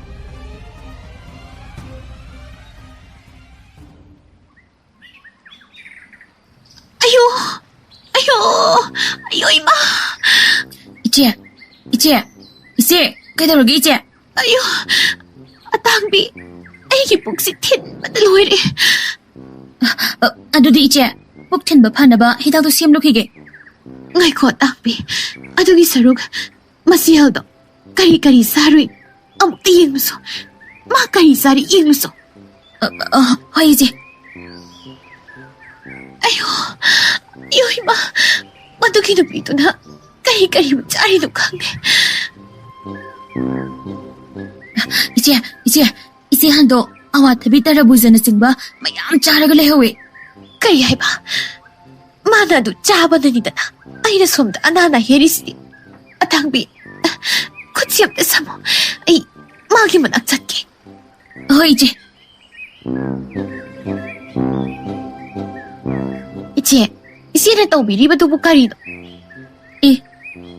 ꯑꯌꯣ 이마. 이제 그대로기 이제. 아유, 아땅비, 애기 복시 튄바다 로이리. 아두디 이제 복 튄바 파나바 히다도 시엠로키게. ngaiko a땅비, 아두기 사룩 마시야도 까리까리 사루이 아무때 잉무소, 마까리 사리 잉무소. 화이지. 아유, 이마, 마두기도 비도나 까리까리 짜리도 강네. 이제 한도 아와타비 따라보자는 증바 마얌 짜라가 레호이. 까리 하이바, 마나도 짜바다니다나. 아이나 솜다 아나나 헤리시디. 아땅비, 코치엽다 사모. 이 마기만 악착게. 이제는 또 미리부터 까리도.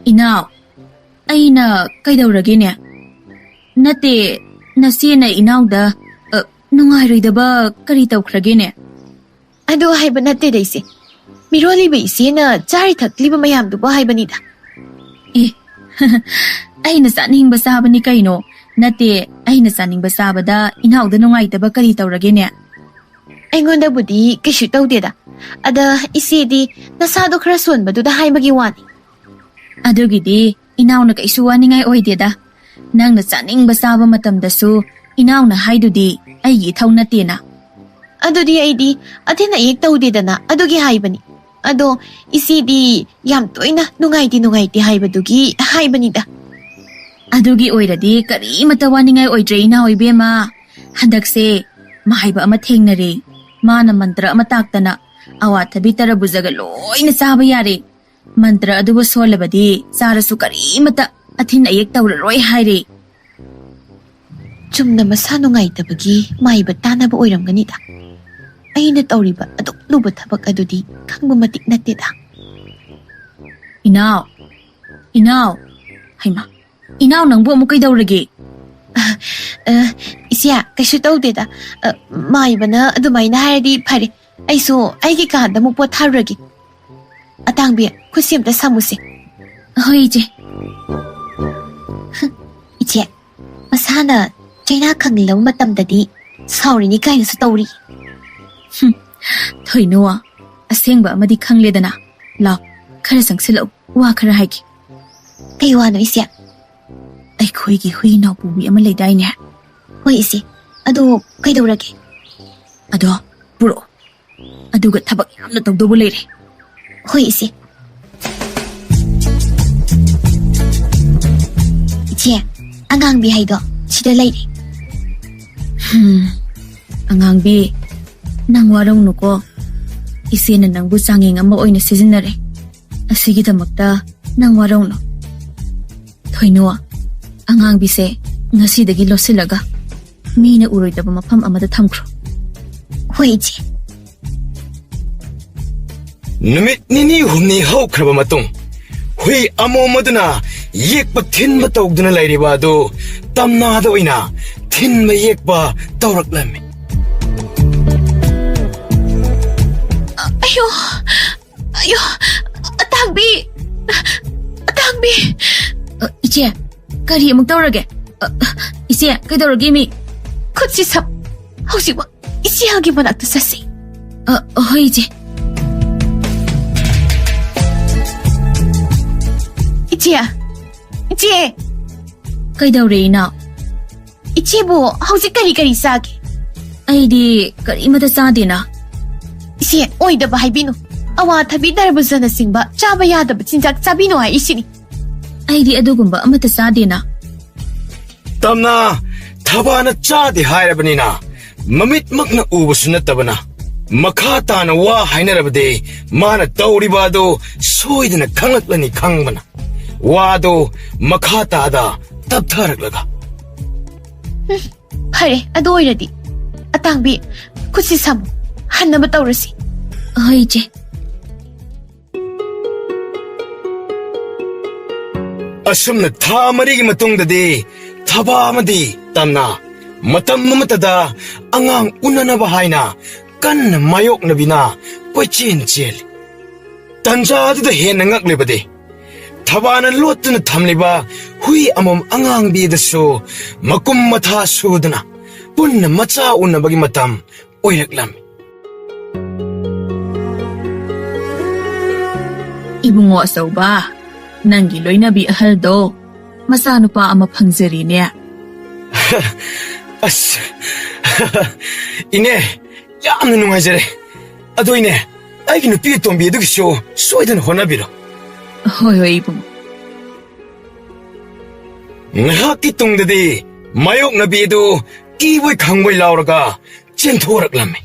이나오, 아이나 까이다우라게냐. 나때 나시에나 이나오다 농아이르이다바 까리다우크라게냐. 아도 하이바 나때다 이세. 미로리바 이세나 짜리 탁리바 마얌두바 하이바니다. 아이나 싸닝바 사바니 까이노. 나때 아이나 싸닝바 사바다 이나오다 농아이다바 까리다우라게냐. ꯑꯩꯉꯣꯟꯗꯕꯨꯗꯤ ꯀꯩꯁꯨ ꯇꯧꯗꯦꯗ. ꯑꯗ ꯏꯆꯦꯗꯤ ꯅꯁꯥꯗꯣ ꯈꯔ ꯁꯣꯟꯕꯗꯨꯗ ꯍꯥꯏꯕꯒꯤ ꯋꯥꯅꯤ. ꯑꯗꯨꯒꯤꯗꯤ ꯏꯅꯥꯎꯅ ꯀꯩꯁꯨ ꯋꯥꯅꯤꯡꯉꯥꯏ ꯑꯣꯏꯗꯦꯗ. ꯅꯪꯅ ꯆꯥꯅꯤꯡꯕ ꯆꯥꯕ ꯃꯇꯝꯗꯁꯨ ꯏꯅꯥꯎꯅ ꯍꯥꯏꯗꯨꯗꯤ ꯑꯩꯒꯤ ꯏꯊꯧ ꯅꯠꯇꯦꯅ. ꯑꯗꯨꯗꯤ ꯑꯩꯗꯤ ꯑꯊꯤꯟ ꯑꯌꯦꯛ ꯇꯧꯗꯦꯗꯅ ꯑꯗꯨꯒꯤ ꯍꯥꯏꯕꯅꯤ. ꯑꯗꯣ ꯏꯆꯦꯗꯤ ꯌꯥꯝ ꯇꯣꯏꯅ ꯅꯨꯡꯉꯥꯏꯇꯦ ꯍꯥꯏꯕꯗꯨꯒꯤ ꯍꯥꯏꯕꯅꯤꯗ. ꯑꯗꯨꯒꯤ ꯑꯣꯏꯔꯗꯤ ꯀꯔꯤꯃꯠꯇ ꯋꯥꯅꯤꯡꯉꯥꯏ ꯑꯣꯏꯗ꯭ꯔꯦ ꯏꯅꯥꯎ ꯏꯕꯦꯝꯃ. ꯍꯟꯗꯛꯁꯦ ꯃꯍꯥꯏꯕ ꯑꯃ ꯊꯦꯡꯅꯔꯦ. ꯃꯥꯅ ꯃꯟꯇ꯭ꯔ ꯑꯃ ꯇꯥꯛꯇꯅ ꯑꯋꯥꯊꯕꯤ ꯇꯔꯕꯨꯖꯒ ꯂꯣꯏꯅ ꯆꯥꯕ ꯌꯥꯔꯦ. ꯃꯟꯇ꯭ꯔ ꯑꯗꯨꯕꯨ ꯁꯣꯜꯂꯕꯗꯤ ꯆꯥꯔꯁꯨ ꯀꯔꯤꯃꯠꯇ ꯑꯊꯤꯟ ꯑꯌꯦꯛ ꯇꯧꯔꯔꯣꯏ ꯍꯥꯏꯔꯦ. ꯆꯨꯝꯅ ꯃꯁꯥ ꯅꯨꯡꯉꯥꯏꯇꯕꯒꯤ ꯃꯥꯏꯕ ꯇꯥꯅꯕ ꯑꯣꯏꯔꯝꯒꯅꯤꯗ. ꯑꯩꯅ ꯇꯧꯔꯤꯕ ꯑꯗꯨꯛ ꯂꯨꯕ ꯊꯕꯛ ꯑꯗꯨꯗꯤ ꯈꯪꯕ ꯃꯇꯤꯛ ꯅꯠꯇꯦꯗ. ꯏꯅꯥꯎ, ꯍꯩꯃꯥ, Inaw nang buo mo kay Dauragi. Isya, kaisu tawdeda. Maibana adumayna haradi phare. Aisu aigi kaanda mu potharagi. Atangbi, kusimta samuse. Hoi je. Iche, masana China khanglaw matamdadi sauri kaina su tawri. Thoi nuwa. Asengba amadi khangledana. Law, khara sangsilaw. Wa khara haiki. Kay wano isya. Aikoigi hui naw pubi ama leidai ne. Hoi isi, ado kaidawrage. Ado, puro. Aduga tabak yamna tawdobo leire. Hoi isi. Iche, angang bihaido, sida leire. Angangbi, nang warong nuko. Isi na nang busanging ama oy na sizinare. Asigi damakta nang warong no. Thoi nuwa, angangbi se ngasidagi losilaga. Mina uroidaba mafam amada thamkro. Hoi iche. Numit nini humni haukraba matung. Hui amo maduna yekpa thinba tawduna lairiba adu tamna da oina thinba yekpa tawraklami. Ayo, atangbi. Iche, kari amuk tawrage. Ise, kay tawrage mi. Kutsi sap. Hausiwa, isiyagi manakta sasi. Hoi iche. Iche. Kay daure ina. Iche bo, hausi kari sagi. Aidi, kari mata sadina. Isi, oidaba haibino. Awa tabi darabuzana singba, chaba yadaba chinjak chabino hai isini. Aidi adugumba amata sadina. Tamna thabana chadi hairabanina mamit makna ubusu nattabana makha tana wa hainarabade mana tawriba adu soidana khangaklani khangbana wado makha tada tabtharaklaga. Hare, ado oiradi. Atangbi, kutsi samu. Hannaba tawrasi. Hoi iche. Asumna tha marigi matungdadi thaba amadi tamna matam matada angang unanaba haina kanna mayoknabina koichin chel tanja adu hena ngaklebade thabana lotna thamliba hui amom angang bi dasu makum matha sudna punna macha unabagi matam oiraklam. Ibungo asawba. Nanggi loinabi ahaldo. Masano pa ama pangzari niya. As, ine, yamna nungajare. Ado ine, aigi nupi tombi edugisyo, soidan honabiro. Hoi ibungo. Ngahaki tungdadi, mayok na bidu, kiboy kangboy lauraga, chentoraklame.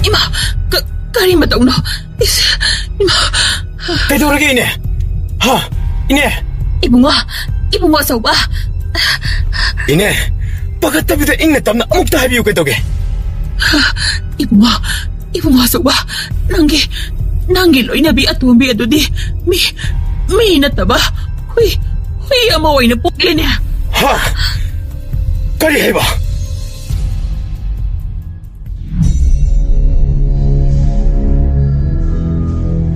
Ima, kari matawno. Ima. Kaidorage ine? Ha, ine? Ibungo asawba. Ine, pagkatabi ing natam na amuk tahabi yung kaidoge. Ibungo asawba. Nanggi loinabi atumbi adudi. Mi nataba. Hui amaway na pukli niya. Ha? Kari haiba?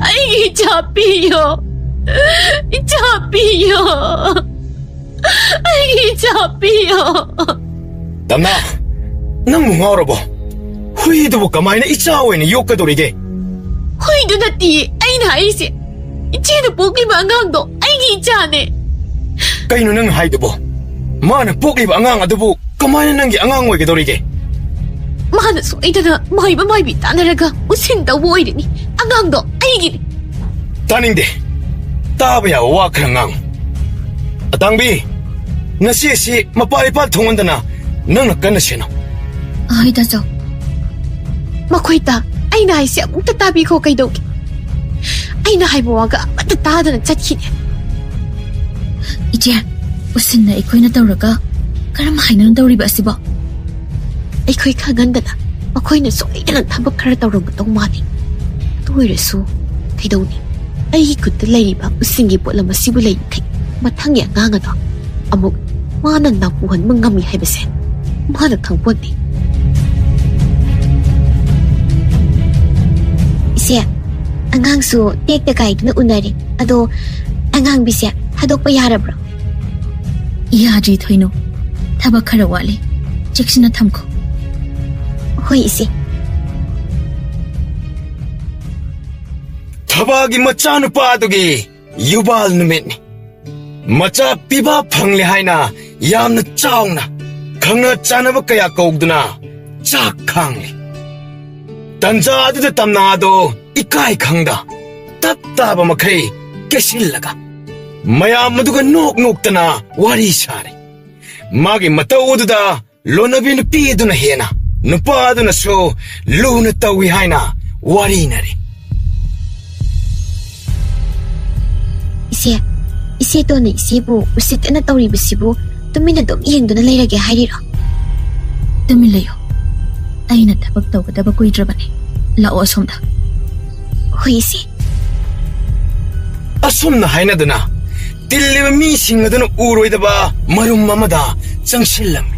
Ay, Ichapiyo. Ay, Ichapiyo. Tamna, nang mungaro bo. Hui do kamay na ichawe ni yokadorige. Hui do nati, ay naisi. Ichino pukli ba angang do, ay ichane. Kaino nang haido bo. Mana pukli ba angang adubo, kamay na nanggi angang way kadorige. Mana so ito na may tanaraga usin daw boy rin angang do ay gini. Taning de, tabaya wakangang. Atangbi, nasisi mapalipal tungan na nang nakana siya no. Ay, daso. Makwita, ay nahay siya mong tatabi ko kay Dogi. Ay nahay mawaga matatada ng chatkin. Iche, usin na ikoy na tawraga. Karamahay na ng tawri ba siba? Aiko'y kaganda na. Ako'y nasuay na ng tabak karatawrang matong mani. Tuwira so, kay Doni. ꯑꯩꯒꯤ ꯈꯨꯠꯇ ꯂꯩꯔꯤꯕ ꯎꯁꯤꯡꯒꯤ ꯄꯣꯠꯂꯝ ꯑꯁꯤꯕꯨ ꯂꯩꯈꯩ ꯃꯊꯪꯒꯤ ꯑꯉꯥꯡ ꯑꯗꯣ ꯑꯃꯨꯛ ꯃꯥꯅ ꯅꯥꯄꯨꯍꯟꯕ ꯉꯝꯃꯤ ꯍꯥꯏꯕꯁꯦ ꯃꯥꯅ ꯈꯪꯄꯣꯠꯇꯦ. ꯏꯆꯦ, ꯑꯉꯥꯡꯁꯨ ꯇꯦꯛꯇ ꯀꯥꯏꯗꯨꯅ ꯎꯅꯔꯦ. ꯑꯗꯣ ꯑꯉꯥꯡꯕꯤꯁꯦ ꯊꯥꯗꯣꯛꯄ ꯌꯥꯔꯕ꯭ꯔꯣ? ꯌꯥꯗ꯭ꯔꯤ ꯊꯣꯏꯅꯣ. ꯊꯕꯛ ꯈꯔ ꯋꯥꯠꯂꯤ. ꯆꯦꯛꯁꯤꯟꯅ ꯊꯝꯈꯣ. ꯍꯣꯏ ꯏꯆꯦ. ꯊꯕꯥꯒꯤ ꯃꯆꯥꯅꯨꯄꯥꯗꯨꯒꯤ ꯌꯨꯕꯥꯜ ꯅꯨꯃꯤꯠꯅꯤ. ꯃꯆꯥ ꯄꯤꯕ ꯐꯪꯂꯦ ꯍꯥꯏꯅ ꯌꯥꯝꯅ ꯆꯥꯎꯅ ꯈꯪꯅ ꯆꯥꯅꯕ ꯀꯌꯥ ꯀꯧꯗꯨꯅ ꯆꯥꯛ ꯈꯥꯡꯂꯤ. ꯇꯟꯖꯥ ꯑꯗꯨꯗ ꯇꯝꯅꯥꯗꯣ ꯏꯀꯥꯏ ꯈꯪꯗ ꯇꯞ ꯇꯥꯕ ꯃꯈꯩ ꯀꯦꯁꯤꯜꯂꯒ ꯃꯌꯥꯝ ꯑꯗꯨꯒ ꯅꯣꯛ ꯅꯣꯛꯇꯅ ꯋꯥꯔꯤ ꯁꯥꯔꯤ. ꯃꯥꯒꯤ ꯃꯇꯧ ꯑꯗꯨꯗ ꯂꯣꯟꯅꯕꯤ ꯅꯨꯄꯤ ꯑꯗꯨꯅ ꯍꯦꯟꯅ ꯅꯨꯄꯥ ꯑꯗꯨꯅꯁꯨ ꯂꯨꯅ ꯇꯧꯏ ꯍꯥꯏꯅ ꯋꯥꯔꯤꯅꯔꯤ. ꯏꯆꯦ, ꯏꯆꯦꯇꯣꯟꯅ ꯏꯆꯦꯕꯨ ꯎꯁꯤꯠꯇꯅ ꯇꯧꯔꯤꯕꯁꯤꯕꯨ ꯇꯨꯃꯤꯟꯅ ꯑꯗꯨꯝ ꯌꯦꯡꯗꯨꯅ ꯂꯩꯔꯒꯦ ꯍꯥꯏꯔꯤꯔꯣ? ꯇꯨꯃꯤꯟ ꯂꯩꯌꯣ. ꯑꯩꯅ ꯊꯕꯛ ꯇꯧꯒꯗꯕ ꯀꯨꯏꯗ꯭ꯔꯕꯅꯤ. ꯂꯥꯛꯑꯣ ꯑꯁꯣꯝꯗ. ꯍꯣꯏ ꯏꯆꯦ. ꯑꯁꯨꯝꯅ ꯍꯥꯏꯅꯗꯨꯅ ꯇꯤꯜꯂꯤꯕ ꯃꯤꯁꯤꯡ ꯑꯗꯨꯅ ꯎꯔꯣꯏꯗꯕ ꯃꯔꯨꯝ ꯑꯃꯗ ꯆꯪꯁꯤꯜꯂꯝꯃꯤ.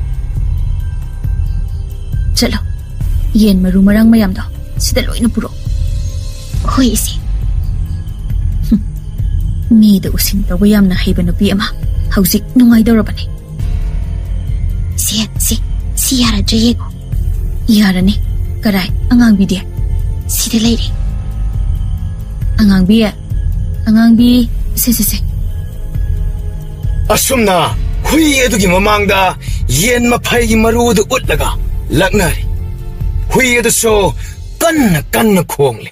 ꯆꯠꯂꯣ. ꯌꯦꯟ ꯃꯔꯨ ꯃꯔꯥꯡ ꯃꯌꯥꯝꯗꯣ ꯁꯤꯗ ꯂꯣꯏꯅ ꯄꯨꯔꯛꯑꯣ. ꯍꯣꯏ ꯏꯆꯦ. ꯃꯤꯗ ꯎꯁꯤꯟ ꯇꯧꯕ ꯌꯥꯝꯅ ꯍꯩꯕ ꯅꯨꯄꯤ ꯑꯃ ꯍꯧꯖꯤꯛ ꯅꯨꯡꯉꯥꯏꯗꯧꯔꯕꯅꯤ. ꯁꯤ ꯌꯥꯔꯗ꯭ꯔ ꯌꯦꯡꯉꯣ. ꯌꯥꯔꯅꯤ. ꯀꯔꯥꯏ ꯑꯉꯥꯡꯕꯤꯗꯤ? ꯁꯤꯗ ꯂꯩꯔꯦ. ꯑꯉꯥꯡꯕꯤ, ꯑꯉꯥꯡꯕꯤ, ꯁꯦ. ꯑꯁꯨꯝꯅ ꯍꯨꯏ ꯑꯗꯨꯒꯤ ꯃꯃꯥꯡꯗ ꯌꯦꯟ ꯃꯐꯩꯒꯤ ꯃꯔꯨꯗꯨ ꯎꯠꯂꯒ ꯂꯛꯅꯔꯤ. ꯍꯨꯏ ꯑꯗꯨꯁꯨ ꯀꯟꯅ ꯀꯟꯅ ꯈꯣꯡꯂꯤ.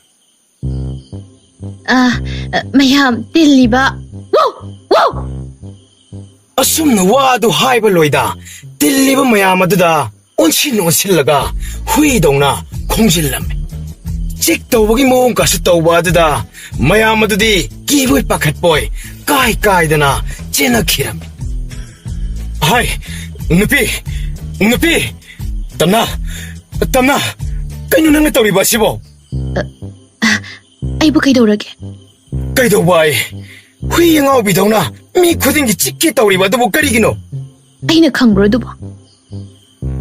ꯃꯌꯥꯝ ꯇꯤꯜꯂꯤꯕ. ꯑꯁꯨꯝꯅ ꯋꯥꯗꯨ ꯍꯥꯏꯕ ꯂꯣꯏꯗ ꯇꯤꯜꯂꯤꯕ ꯃꯌꯥꯝ ꯑꯗꯨꯗ ꯑꯣꯟꯁꯤꯜꯂꯒ ꯍꯨꯏꯗꯧꯅ ꯈꯣꯡꯖꯤꯜꯂꯝꯃꯤ. ꯆꯤꯛ ꯇꯧꯕꯒꯤ ꯃꯑꯣꯡ ꯀꯁꯨ ꯇꯧꯕ ꯑꯗꯨꯗ ꯃꯌꯥꯝ ꯑꯗꯨꯗꯤ ꯀꯤꯕꯣꯏ ꯄꯥꯈꯠꯄꯣꯏ ꯀꯥꯏꯗꯅ ꯆꯦꯟꯅꯈꯤꯔꯝꯃꯤ. ꯍꯥꯏ, ꯅꯨꯄꯤ, ꯇꯝꯅꯥ, ꯀꯩꯅꯣ ꯅꯪꯅ ꯇꯧꯔꯤꯕ ꯑꯁꯤꯕꯣ? ꯑꯩꯕꯨ ꯀꯩꯗꯧꯔꯒꯦ? ꯀꯩꯗꯧꯕ ꯑꯩ? ꯍꯨꯏ ꯑꯉꯥꯎꯕꯤꯗꯧꯅ ꯃꯤ ꯈꯨꯗꯤꯡꯒꯤ ꯆꯤꯛꯀꯦ ꯇꯧꯔꯤꯕ ꯑꯗꯨꯕꯨ ꯀꯔꯤꯒꯤꯅꯣ? ꯑꯩꯅ ꯈꯪꯕ꯭ꯔꯣ ꯑꯗꯨꯕꯨ?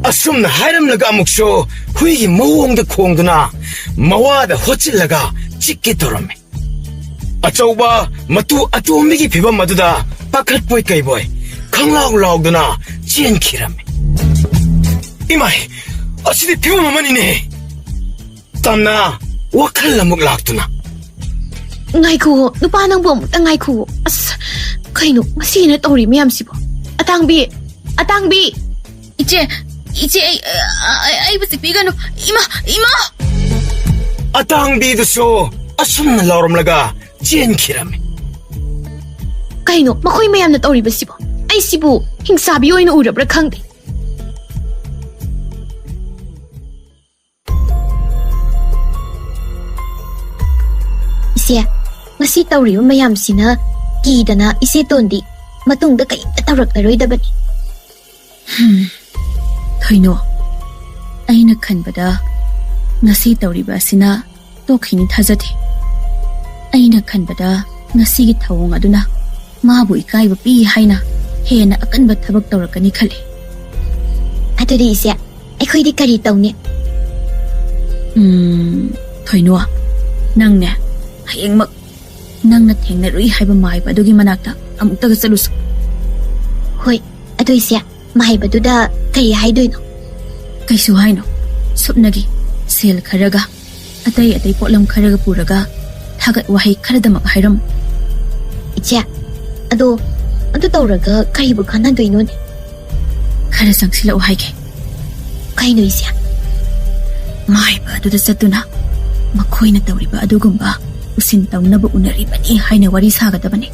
ꯑꯁꯨꯝꯅ ꯍꯥꯏꯔꯝꯂꯒ ꯑꯃꯨꯛꯁꯨ ꯍꯨꯏꯒꯤ ꯃꯑꯣꯡꯗ ꯈꯣꯡꯗꯨꯅ ꯃꯋꯥꯗ ꯍꯣꯠꯆꯤꯜꯂꯒ ꯆꯤꯛꯀꯦ ꯇꯧꯔꯝꯃꯤ. ꯑꯆꯧꯕ ꯃꯇꯨ ꯑꯇꯣꯝꯕꯤꯒꯤ ꯐꯤꯕꯝ ꯑꯗꯨꯗ ꯄꯥꯈꯠꯄꯣꯏ ꯀꯩꯕꯣꯏ ꯈꯪꯂꯥꯎ ꯂꯥꯎꯗꯨꯅ ꯆꯦꯟꯈꯤꯔꯝꯃꯤ. ꯏꯃꯥꯏ, ꯑꯁꯤꯗꯤ ꯐꯤꯕꯝ ꯑꯃꯅꯤꯅꯦ. ꯇꯝꯅ ꯋꯥꯈꯜ ꯑꯃꯨꯛ ꯂꯥꯛꯇꯨꯅ, ꯉꯥꯏꯈꯨꯋꯣ, ꯅꯨꯄꯥ ꯅꯪꯕꯨ ꯑꯃꯨꯛꯇ ꯉꯥꯏꯈꯨꯋꯣ. ꯑꯁ, ꯀꯩꯅꯣ ꯃꯁꯤꯅ ꯇꯧꯔꯤ ꯃꯌꯥꯝꯁꯤꯕꯣ? ꯑꯇꯥꯡꯕꯤ! ꯏꯆꯦ, ꯑꯩꯕꯨ ꯆꯤꯛꯄꯤꯒꯅꯨ. ꯏꯃꯥ! ꯑꯇꯥꯡꯕꯤꯗꯨꯁꯨ ꯑꯁꯨꯝꯅ ꯂꯥꯎꯔꯝꯂꯒ ꯆꯦꯟꯈꯤꯔꯝꯃꯤ. ꯀꯩꯅꯣ ꯃꯈꯣꯏ ꯃꯌꯥꯝꯅ ꯇꯧꯔꯤꯕꯁꯤꯕꯣ? ꯑꯩꯁꯤꯕꯨ ꯍꯤꯡꯁꯥꯕꯤ ꯑꯣꯏꯅ ꯎꯔꯕ꯭ꯔꯥ ꯈꯪꯗꯦ. ꯏꯆꯦ, ꯉꯁꯤ ꯇꯧꯔꯤꯕ ꯃꯌꯥꯝꯁꯤꯅ ꯀꯤꯗꯅ ꯏꯆꯦꯇꯣꯟꯗꯤ ꯃꯇꯨꯡꯗ ꯀꯩꯝꯇ ꯇꯧꯔꯛꯂꯔꯣꯏꯗꯕꯅꯤ. ꯊꯣꯏꯅꯣ, ꯑꯩꯅ ꯈꯟꯕꯗ ꯉꯁꯤ ꯇꯧꯔꯤꯕ ꯑꯁꯤꯅ ꯇꯣꯛꯈꯤꯅꯤ ꯊꯥꯖꯗꯦ. ꯑꯩꯅ ꯈꯟꯕꯗ ꯉꯁꯤꯒꯤ ꯊꯧꯑꯣꯡ ꯑꯗꯨꯅ ꯃꯥꯕꯨ ꯏꯀꯥꯏꯕ ꯄꯤ ꯍꯥꯏꯅ ꯍꯦꯟꯅ ꯑꯀꯟꯕ ꯊꯕꯛ ꯇꯧꯔꯛꯀꯅꯤ ꯈꯜꯂꯤ. ꯑꯗꯨꯗꯤ ꯏꯆꯦ, ꯑꯩꯈꯣꯏꯗꯤ ꯀꯔꯤ ꯇꯧꯅꯤ? ꯊꯣꯏꯅꯣ, ꯅꯪꯅꯦ ꯍꯌꯦꯡꯃꯛ ꯅꯪꯅ ꯊꯦꯡꯅꯔꯨꯏ ꯍꯥꯏꯕ ꯃꯥꯏꯕ ꯑꯗꯨꯒꯤ ꯃꯅꯥꯛꯇ ꯑꯃꯨꯛꯇꯒ ꯆꯠꯂꯨꯁꯨ. ꯍꯣꯏ, ꯑꯗꯨ ꯏꯆꯦ, ꯃꯥꯏꯕꯗꯨꯗ ꯀꯔꯤ ꯍꯥꯏꯗꯣꯏꯅꯣ? ꯀꯩꯁꯨ ꯍꯥꯏꯅꯣ. ꯁꯨꯞꯅꯒꯤ ꯁꯦꯜ ꯈꯔꯒ ꯑꯇꯩ ꯄꯣꯠꯂꯝ ꯈꯔꯒ ꯄꯨꯔꯒ ꯊꯥꯒꯠ ꯋꯥꯍꯩ ꯈꯔꯗꯃꯛ ꯍꯥꯏꯔꯝꯃꯨ. ꯏꯆꯦ, ꯑꯗꯨ ꯇꯧꯔꯒ ꯀꯔꯤꯕꯨ ꯀꯥꯟꯅꯗꯣꯏꯅꯣꯅꯦ? ꯈꯔ ꯆꯪꯁꯤꯜꯂꯛꯑꯣ ꯍꯥꯏꯒꯦ. ꯀꯩꯅꯣ ꯏꯆꯦ? ꯃꯥꯏꯕ ꯑꯗꯨꯗ ꯆꯠꯇꯨꯅ ꯃꯈꯣꯏꯅ ꯇꯧꯔꯤꯕ ꯑꯗꯨꯒꯨꯝꯕ ꯎꯁꯤꯟ ꯇꯧꯅꯕ ꯎꯅꯔꯤꯕꯅꯤ ꯍꯥꯏꯅ ꯋꯥꯔꯤ ꯁꯥꯒꯗꯕꯅꯤ.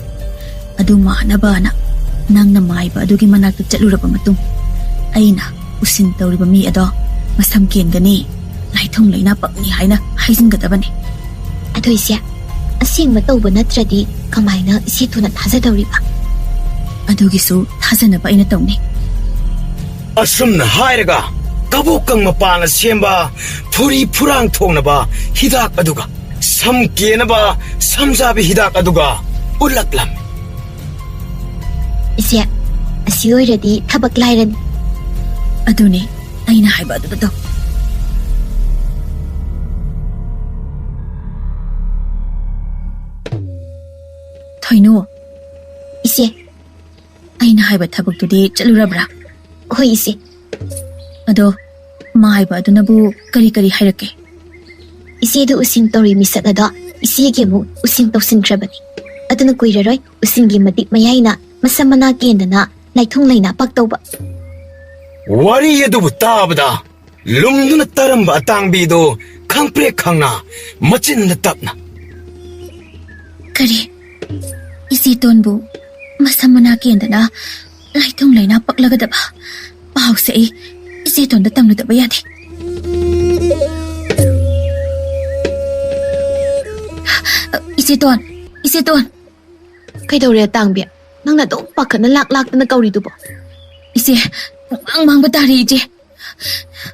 ꯑꯗꯨ ꯃꯥꯅꯕꯅ ꯅꯪꯅ ꯃꯥꯏꯕ ꯑꯗꯨꯒꯤ ꯃꯅꯥꯛꯇ ꯆꯠꯂꯨꯔꯕ ꯃꯇꯨꯡ ꯑꯩꯅ ꯎꯁꯤꯟ ꯇꯧꯔꯤꯕ ꯃꯤ ꯑꯗꯣ ꯃꯁꯝ ꯀꯦꯟꯒꯅꯤ, ꯂꯥꯏꯊꯨꯡ ꯂꯩꯅꯥ ꯄꯛꯅꯤ ꯍꯥꯏꯅ ꯍꯥꯏꯖꯤꯟꯒꯗꯕꯅꯤ. ꯑꯗꯨ ꯏꯆꯦ, ꯑꯁꯦꯡꯕ ꯇꯧꯕ ꯅꯠꯇ꯭ꯔꯗꯤ ꯀꯃꯥꯏꯅ ꯏꯆꯦꯇꯣꯟꯅ ꯊꯥꯖꯗꯧꯔꯤꯕ? ꯑꯗꯨꯒꯤꯁꯨ ꯊꯥꯖꯅꯕ ꯑꯩꯅ ꯇꯧꯅꯤ. ꯑꯁꯨꯝꯅ ꯍꯥꯏꯔꯒ ꯀꯕꯣꯛꯀꯪ ꯃꯄꯥꯟꯅ ꯁꯦꯝꯕ ꯐꯨꯔꯤ ꯐꯨꯔꯥꯡ ꯊꯣꯡꯅꯕ ꯍꯤꯗꯥꯛ ꯑꯗꯨꯒ ꯁꯝ ꯀꯦꯅꯕ ꯁꯝꯖꯥꯕꯤ ꯍꯤꯗꯥꯛ ꯑꯗꯨꯒ ꯎꯠꯂꯛꯂꯝꯃꯤ ꯏꯆꯦ ꯑꯁꯤ ꯑꯣꯏꯔꯗꯤ ꯊꯕꯛ ꯂꯥꯏꯔꯅꯤ ꯑꯗꯨꯅꯦ ꯑꯩꯅ ꯍꯥꯏꯕ ꯑꯗꯨꯗꯣ ꯊꯣꯏꯅꯨ ꯏꯆꯦ ꯑꯩꯅ ꯍꯥꯏꯕ ꯊꯕꯛꯇꯨꯗꯤ ꯆꯠꯂꯨꯔꯕ꯭ꯔꯥ ꯍꯣꯏ ꯏꯆꯦ ꯑꯗꯣ ꯃꯥ ꯍꯥꯏꯕ ꯑꯗꯨꯅꯕꯨ ꯀꯔꯤ ꯀꯔꯤ ꯍꯥꯏꯔꯛꯀꯦ ꯏꯆꯦꯗ ꯎꯁꯤꯟ ꯇꯧꯔꯤ ꯃꯤꯁꯛ ꯑꯗꯣ ꯏꯆꯦꯒꯤ ꯑꯃꯨꯛ ꯎꯁꯤꯟ ꯇꯧꯁꯤꯟꯈ꯭ꯔꯕꯅꯤ ꯑꯗꯨꯅ ꯀꯨꯏꯔꯔꯣꯏ ꯎꯁꯤꯟꯒꯤ ꯃꯇꯤꯛ ꯃꯌꯥꯏꯅ ꯃꯁꯝ ꯃꯅꯥ ꯀꯦꯟꯗꯅ ꯂꯥꯏꯊꯨꯡ ꯂꯩꯅꯥ ꯄꯛꯇꯧꯕ ꯋꯥꯔꯤ ꯑꯗꯨꯕꯨ ꯇꯥꯕꯗ ꯂꯨꯝꯗꯨꯅ ꯇꯥꯔꯝꯕ ꯑꯇꯥꯡꯕꯤꯗꯣ ꯈꯪꯄ꯭ꯔꯦꯛ ꯈꯪꯅ ꯃꯆꯤꯟꯅ ꯇꯞꯅ ꯀꯔꯤ ꯏꯆꯦꯇꯣꯟꯕꯨ ꯃꯁꯝ ꯃꯅꯥ ꯀꯦꯟꯗꯅ ꯂꯥꯏꯊꯨꯡ ꯂꯩꯅꯥ ꯄꯛꯂꯒꯗꯕ ꯄꯥꯎꯁꯦ ꯑꯩ ꯏꯆꯦꯇꯣꯟꯗ ꯇꯝꯂꯨꯗꯕ ꯌꯥꯗꯦ ꯏꯆꯦꯇꯣꯟ ꯀꯩꯗꯧꯔꯦ ꯑꯇꯥꯡꯕꯤ ꯅꯪꯅ ꯑꯗꯨꯝ ꯄꯥꯈꯠꯅ ꯂꯥꯛꯇꯅ ꯀꯧꯔꯤꯗꯨꯕꯣ ꯏꯆꯦ ꯄꯨꯡꯃꯥꯡ ꯃꯥꯡꯕ ꯇꯥꯔꯦ ꯏꯆꯦ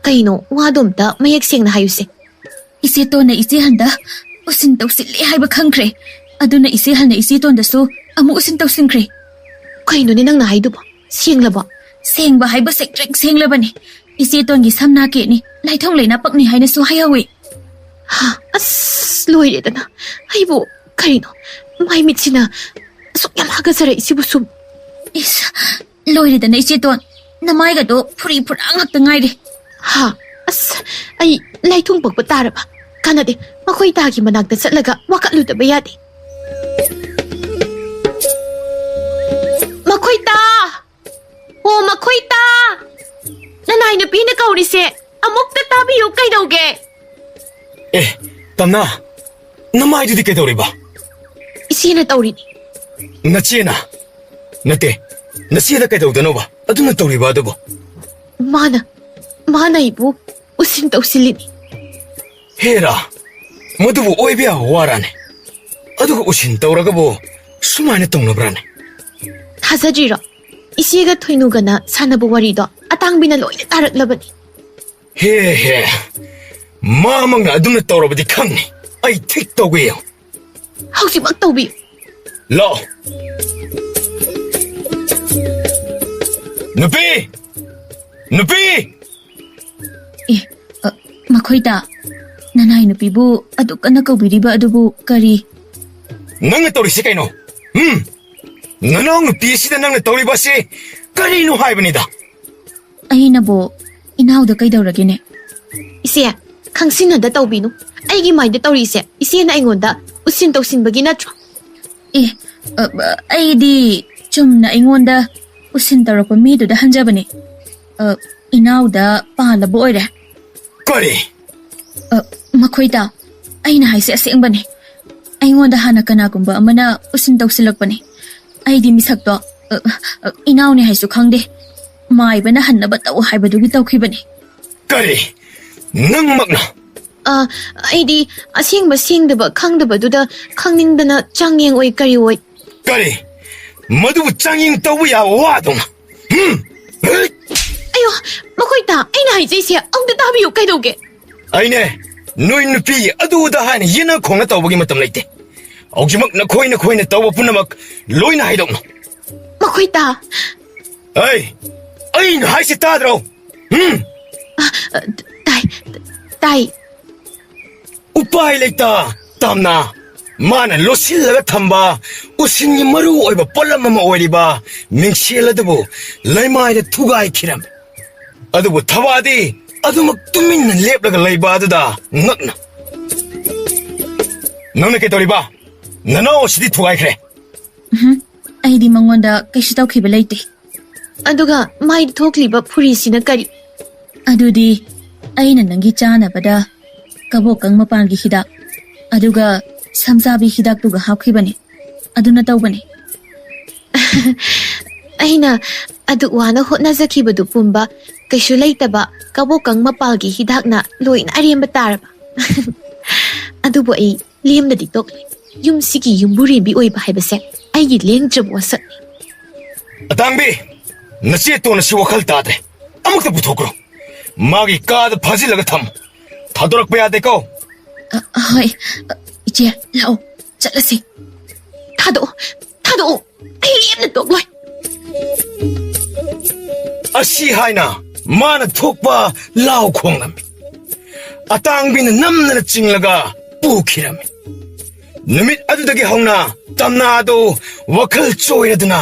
ꯀꯩꯅꯣ ꯋꯥꯗꯣ ꯑꯝꯇ ꯃꯌꯦꯛ ꯁꯦꯡꯅ ꯍꯥꯏꯌꯨꯁꯦ ꯏꯆꯦꯇꯣꯟꯅ ꯏꯆꯦꯍꯟꯗ ꯎꯁꯤꯟ ꯇꯧꯁꯤꯜꯂꯦ ꯍꯥꯏꯕ ꯈꯪꯈ꯭ꯔꯦ ꯑꯗꯨꯅ ꯏꯆꯦꯍꯟꯅ ꯏꯆꯦꯇꯣꯟꯗꯁꯨ ꯑꯃꯨꯛ ꯎꯁꯤꯟ ꯇꯧꯁꯤꯟꯈ꯭ꯔꯦ ꯀꯩꯅꯣꯅꯦ ꯅꯪꯅ ꯍꯥꯏꯗꯨꯕꯣ ꯁꯦꯡꯂꯕꯣ ꯁꯦꯡꯕ ꯍꯥꯏꯕ ꯁꯦꯡꯇ꯭ꯔꯦꯛ ꯁꯦꯡꯂꯕꯅꯤ ꯏꯆꯦꯇꯣꯟꯒꯤ ꯁꯝꯅꯥ ꯀꯦꯠꯅꯤ ꯂꯥꯏꯊꯨꯡ ꯂꯩꯅꯥ ꯄꯛꯅꯤ ꯍꯥꯏꯅꯁꯨ ꯍꯥꯏꯍꯧꯏ ꯑꯁ ꯂꯣꯏꯔꯦꯗꯅ ꯑꯩꯕꯨ ꯀꯔꯤꯅꯣ ꯃꯥꯏ ꯃꯤꯠꯁꯤꯅ ꯑꯁꯨꯛ ꯌꯥꯝ ꯍꯥꯒꯠꯆꯔꯛꯏꯁꯤꯕꯨ ꯁꯨꯝ ꯏꯁ ꯂꯣꯏꯔꯦꯗꯅ ꯏꯆꯦꯇꯣꯟ ꯅꯃꯥꯏꯒꯗꯣ ꯐꯨꯔꯤ ꯐꯨꯔꯥ ꯉꯥꯛꯇ ꯉꯥꯏꯔꯦ ꯑꯁ ꯑꯩ ꯂꯥꯏꯊꯨꯡ ꯄꯛꯄ ꯇꯥꯔꯕ ꯀꯥꯟꯅꯗꯦ ꯃꯈꯣꯏ ꯇꯥꯒꯤ ꯃꯅꯥꯛꯇ ꯆꯠꯂꯒ ꯋꯥꯀꯠꯂꯨꯗꯕ ꯌꯥꯗꯦ ꯃꯈꯣꯏ ꯇꯥ ꯑꯣ ꯃꯈꯣꯏ ꯇꯥ ꯅꯅꯥꯏ ꯅꯨꯄꯤꯅ ꯀꯧꯔꯤꯁꯦ ꯑꯃꯨꯛꯇ ꯇꯥꯕꯤꯌꯨ ꯀꯩꯗꯧꯒꯦ ꯇꯝꯅꯥ ꯅꯃꯥꯏꯗꯨꯗꯤ ꯀꯩꯗꯧꯔꯤꯕ ꯏꯆꯦꯅ ꯇꯧꯔꯤꯅꯤ ꯅꯆꯦꯅ ꯅꯠꯇꯦ ꯅꯆꯦꯗ ꯀꯩꯗꯧꯗꯅꯣꯕ ꯑꯗꯨꯅ ꯇꯧꯔꯤꯕ ꯑꯗꯨꯕꯨ ꯃꯥꯅ ꯑꯩꯕꯨ ꯎꯁꯤꯟ ꯇꯧꯁꯤꯜꯂꯤꯅꯤ ꯍꯦꯔꯥ ꯃꯗꯨꯕꯨ ꯑꯣꯏꯕ ꯌꯥꯕ ꯋꯥꯔꯥꯅꯦ ꯑꯗꯨꯒ ꯎꯁꯤꯟ ꯇꯧꯔꯒꯕꯨ ꯁꯨꯃꯥꯏꯅ ꯇꯧꯅꯕ꯭ꯔꯥꯅꯦ ꯊꯥꯖꯗ꯭ꯔꯤꯔꯣ ꯏꯆꯦꯒ ꯊꯣꯏꯅꯨꯒꯅ ꯁꯥꯟꯅꯕ ꯋꯥꯔꯤꯗꯣ ꯑꯇꯥꯡꯕꯤꯅ ꯂꯣꯏꯅ ꯇꯥꯔꯛꯂꯕꯅꯤ ꯍꯦ ꯃꯥꯃꯛꯅ ꯑꯗꯨꯝꯅ ꯇꯧꯔꯕꯗꯤ ꯈꯪꯅꯤ ꯑꯩ ꯊꯤꯛ ꯇꯧꯒꯦ ꯍꯧꯖꯤꯛꯃꯛ ꯇꯧꯕꯤꯌꯨ ꯂꯥꯛꯑꯣ ꯅꯨꯄꯤ ꯃꯈꯣꯏꯗ ꯅꯅꯥꯏ ꯅꯨꯄꯤꯕꯨ ꯑꯗꯨ ꯀꯟꯅ ꯀꯧꯕꯤꯔꯤꯕ ꯑꯗꯨꯕꯨ ꯀꯔꯤ ꯅꯪꯅ ꯇꯧꯔꯤꯁꯤ ꯀꯩꯅꯣ ꯅꯅꯥꯎ ꯅꯨꯄꯤꯁꯤꯗ ꯅꯪꯅ ꯇꯧꯔꯤꯕꯁꯤ ꯀꯔꯤꯅꯣ ꯍꯥꯏꯕꯅꯤꯗ ꯑꯩꯅꯕꯨ ꯏꯅꯥꯎꯗ ꯀꯩꯗꯧꯔꯒꯦꯅꯦ ꯏꯆꯦ ꯈꯪꯁꯤꯟꯅꯗ ꯇꯧꯕꯤꯅꯨ ꯑꯩꯒꯤ ꯃꯥꯏꯗ ꯇꯧꯔꯤꯁꯦ ꯏꯆꯦꯅ ꯑꯩꯉꯣꯟꯗ ꯎꯁꯤꯟ ꯇꯧꯁꯤꯟꯕꯒꯤ ꯅꯠꯇ꯭ꯔꯣ ꯑꯩꯗꯤ ꯆꯨꯝꯅ ꯑꯩꯉꯣꯟꯗ ꯎꯁꯤꯟ ꯇꯧꯔꯛꯄ ꯃꯤꯗꯨꯗ ꯍꯟꯖꯕꯅꯦ ꯏꯅꯥꯎꯗ ꯄꯥꯜꯂꯕ ꯑꯣꯏꯔꯦ ꯀꯔꯤ ꯃꯈꯣꯏꯗ ꯑꯩꯅ ꯍꯥꯏꯁꯦ ꯑꯁꯦꯡꯕꯅꯦ ꯑꯩꯉꯣꯟꯗ ꯍꯥꯟꯅ ꯀꯅꯥꯒꯨꯝꯕ ꯑꯃꯅ ꯎꯁꯤꯟ ꯇꯧꯁꯤꯜꯂꯛꯄꯅꯦ ꯑꯩꯗꯤ ꯃꯤꯁꯛꯇꯣ ꯏꯅꯥꯎꯅꯦ ꯍꯥꯏꯁꯨ ꯈꯪꯗꯦ ꯃꯥꯏꯕꯅ ꯍꯟꯅꯕ ꯇꯧ ꯍꯥꯏꯕꯗꯨꯒꯤ ꯇꯧꯈꯤꯕꯅꯦ ꯀꯔꯤ ꯅꯪꯃꯛꯅ ꯑꯩꯗꯤ ꯑꯁꯦꯡꯕ ꯁꯦꯡꯗꯕ ꯈꯪꯗꯕꯗꯨꯗ ꯈꯪꯅꯤꯡꯗꯅ ꯆꯥꯡꯌꯦꯡ ꯑꯣꯏ ꯀꯔꯤ ꯃꯗꯨꯕꯨ ꯆꯥꯡꯌꯦꯡ ꯇꯧꯕ ꯌꯥꯕ ꯋꯥꯗꯧꯅ ꯑꯌꯣ ꯃꯈꯣꯏꯇ ꯑꯩꯅ ꯍꯥꯏꯖꯩꯁꯦ ꯑꯃꯨꯛꯇ ꯇꯥꯕꯤꯌꯨ ꯀꯩꯗꯧꯒꯦ ꯑꯩꯅꯦ ꯅꯣꯏ ꯅꯨꯄꯤ ꯑꯗꯨꯗ ꯍꯥꯏꯅ ꯌꯦꯅ ꯈꯣꯡꯅ ꯇꯧꯕꯒꯤ ꯃꯇꯝ ꯂꯩꯇꯦ ꯍꯧꯖꯤꯛꯃꯛ ꯅꯈꯣꯏꯅ ꯇꯧꯕ ꯄꯨꯝꯅꯃꯛ ꯂꯣꯏꯅ ꯍꯥꯏꯗꯣꯛꯅꯨ ꯃꯈꯣꯏꯇ ꯑꯩꯅ ꯍꯥꯏꯁꯤ ꯇꯥꯗ꯭ꯔꯣ ꯇꯥꯏ ꯎꯄꯥꯏ ꯂꯩꯇ ꯇꯝꯅ ꯃꯥꯅ ꯂꯣꯠꯁꯤꯜꯂꯒ ꯊꯝꯕ ꯎꯁꯤꯟꯒꯤ ꯃꯔꯨ ꯑꯣꯏꯕ ꯄꯣꯠꯂꯝ ꯑꯃ ꯑꯣꯏꯔꯤꯕ ꯃꯤꯡꯁꯦꯜ ꯑꯗꯨꯕꯨ ꯂꯩꯃꯥꯏꯗ ꯊꯨꯒꯥꯏꯈꯤꯔꯝꯃꯤ ꯑꯗꯨꯕꯨ ꯊꯋꯥꯗꯤ ꯑꯗꯨꯃꯛ ꯇꯨꯃꯤꯟꯅ ꯂꯦꯞꯂꯒ ꯂꯩꯕ ꯑꯗꯨꯗ ꯉꯛꯅ ꯅꯪꯅ ꯀꯩꯗꯧꯔꯤꯕ ꯅꯅꯥꯎ ꯑꯁꯤꯗꯤ ꯊꯨꯒꯥꯏꯈ꯭ꯔꯦ ꯑꯩꯗꯤ ꯃꯉꯣꯟꯗ ꯀꯩꯁꯨ ꯇꯧꯈꯤꯕ ꯂꯩꯇꯦ ꯑꯗꯨꯒ ꯃꯥꯏꯗ ꯊꯣꯛꯂꯤꯕ ꯐꯨꯔꯤꯁꯤꯅ ꯀꯔꯤ ꯑꯗꯨꯗꯤ ꯑꯩꯅ ꯅꯪꯒꯤ ꯆꯥꯅꯕꯗ ꯀꯕꯣꯀꯪ ꯃꯄꯥꯟꯒꯤ ꯍꯤꯗꯥꯛ ꯑꯗꯨꯒ ꯁꯝꯖꯥꯕꯤ ꯍꯤꯗꯥꯛꯇꯨꯒ ꯍꯥꯞꯈꯤꯕꯅꯦ ꯑꯗꯨꯅ ꯇꯧꯕꯅꯦ ꯑꯩꯅ ꯑꯗꯨꯛ ꯋꯥꯅ ꯍꯣꯠꯅꯖꯈꯤꯕꯗꯨ ꯄꯨꯝꯕ ꯀꯩꯁꯨ ꯂꯩꯇꯕ ꯀꯕꯣꯀꯪ ꯃꯄꯥꯜꯒꯤ ꯍꯤꯗꯥꯛꯅ ꯂꯣꯏꯅ ꯑꯔꯦꯝꯕ ꯇꯥꯔꯕ ꯑꯗꯨꯕꯨ ꯑꯩ ꯂꯦꯝꯅꯗꯤ ꯇꯣꯛꯂꯦ ꯌꯨꯝꯁꯤꯒꯤ ꯌꯨꯝꯕꯨꯔꯦꯝꯕꯤ ꯑꯣꯏꯕ ꯍꯥꯏꯕꯁꯦ ꯑꯩꯒꯤ ꯂꯦꯡꯗ꯭ꯔꯕ ꯋꯥꯁꯛꯅꯤ ꯑꯇꯥꯡꯕꯤ ꯅꯆꯦ ꯇꯣꯟꯅꯁꯤ ꯋꯥꯈꯜ ꯇꯥꯗ꯭ꯔꯦ ꯑꯃꯨꯛꯇ ꯄꯨꯊꯣꯛꯈ꯭ꯔꯣ ꯃꯥꯒꯤ ꯀꯥꯗ ꯐꯥꯖꯤꯜꯂꯒ ꯊꯝꯃꯨ ꯊꯥꯗꯣꯔꯛꯄ ꯌꯥꯗꯦꯀꯣ ꯍꯣꯏ ꯏꯆꯦ ꯂꯥꯛꯑꯣ ꯆꯠꯂꯁꯤ ꯊꯥꯗꯣꯛꯑꯣ ꯑꯩ ꯂꯦꯝꯅ ꯇꯣꯛꯂꯣꯏ ꯑꯁꯤ ꯍꯥꯏꯅ ꯃꯥꯅ ꯊꯣꯛꯄ ꯂꯥꯎ ꯈꯣꯡꯂꯝꯃꯤ ꯑꯇꯥꯡꯕꯤꯅ ꯅꯝꯗꯅ ꯆꯤꯡꯂꯒ ꯄꯨꯈꯤꯔꯝꯃꯤ ꯅꯨꯃꯤꯠ ꯑꯗꯨꯗꯒꯤ ꯍꯧꯅ ꯇꯝꯅꯥ ꯑꯗꯨ ꯋꯥꯈꯜ ꯆꯣꯏꯔꯗꯨꯅ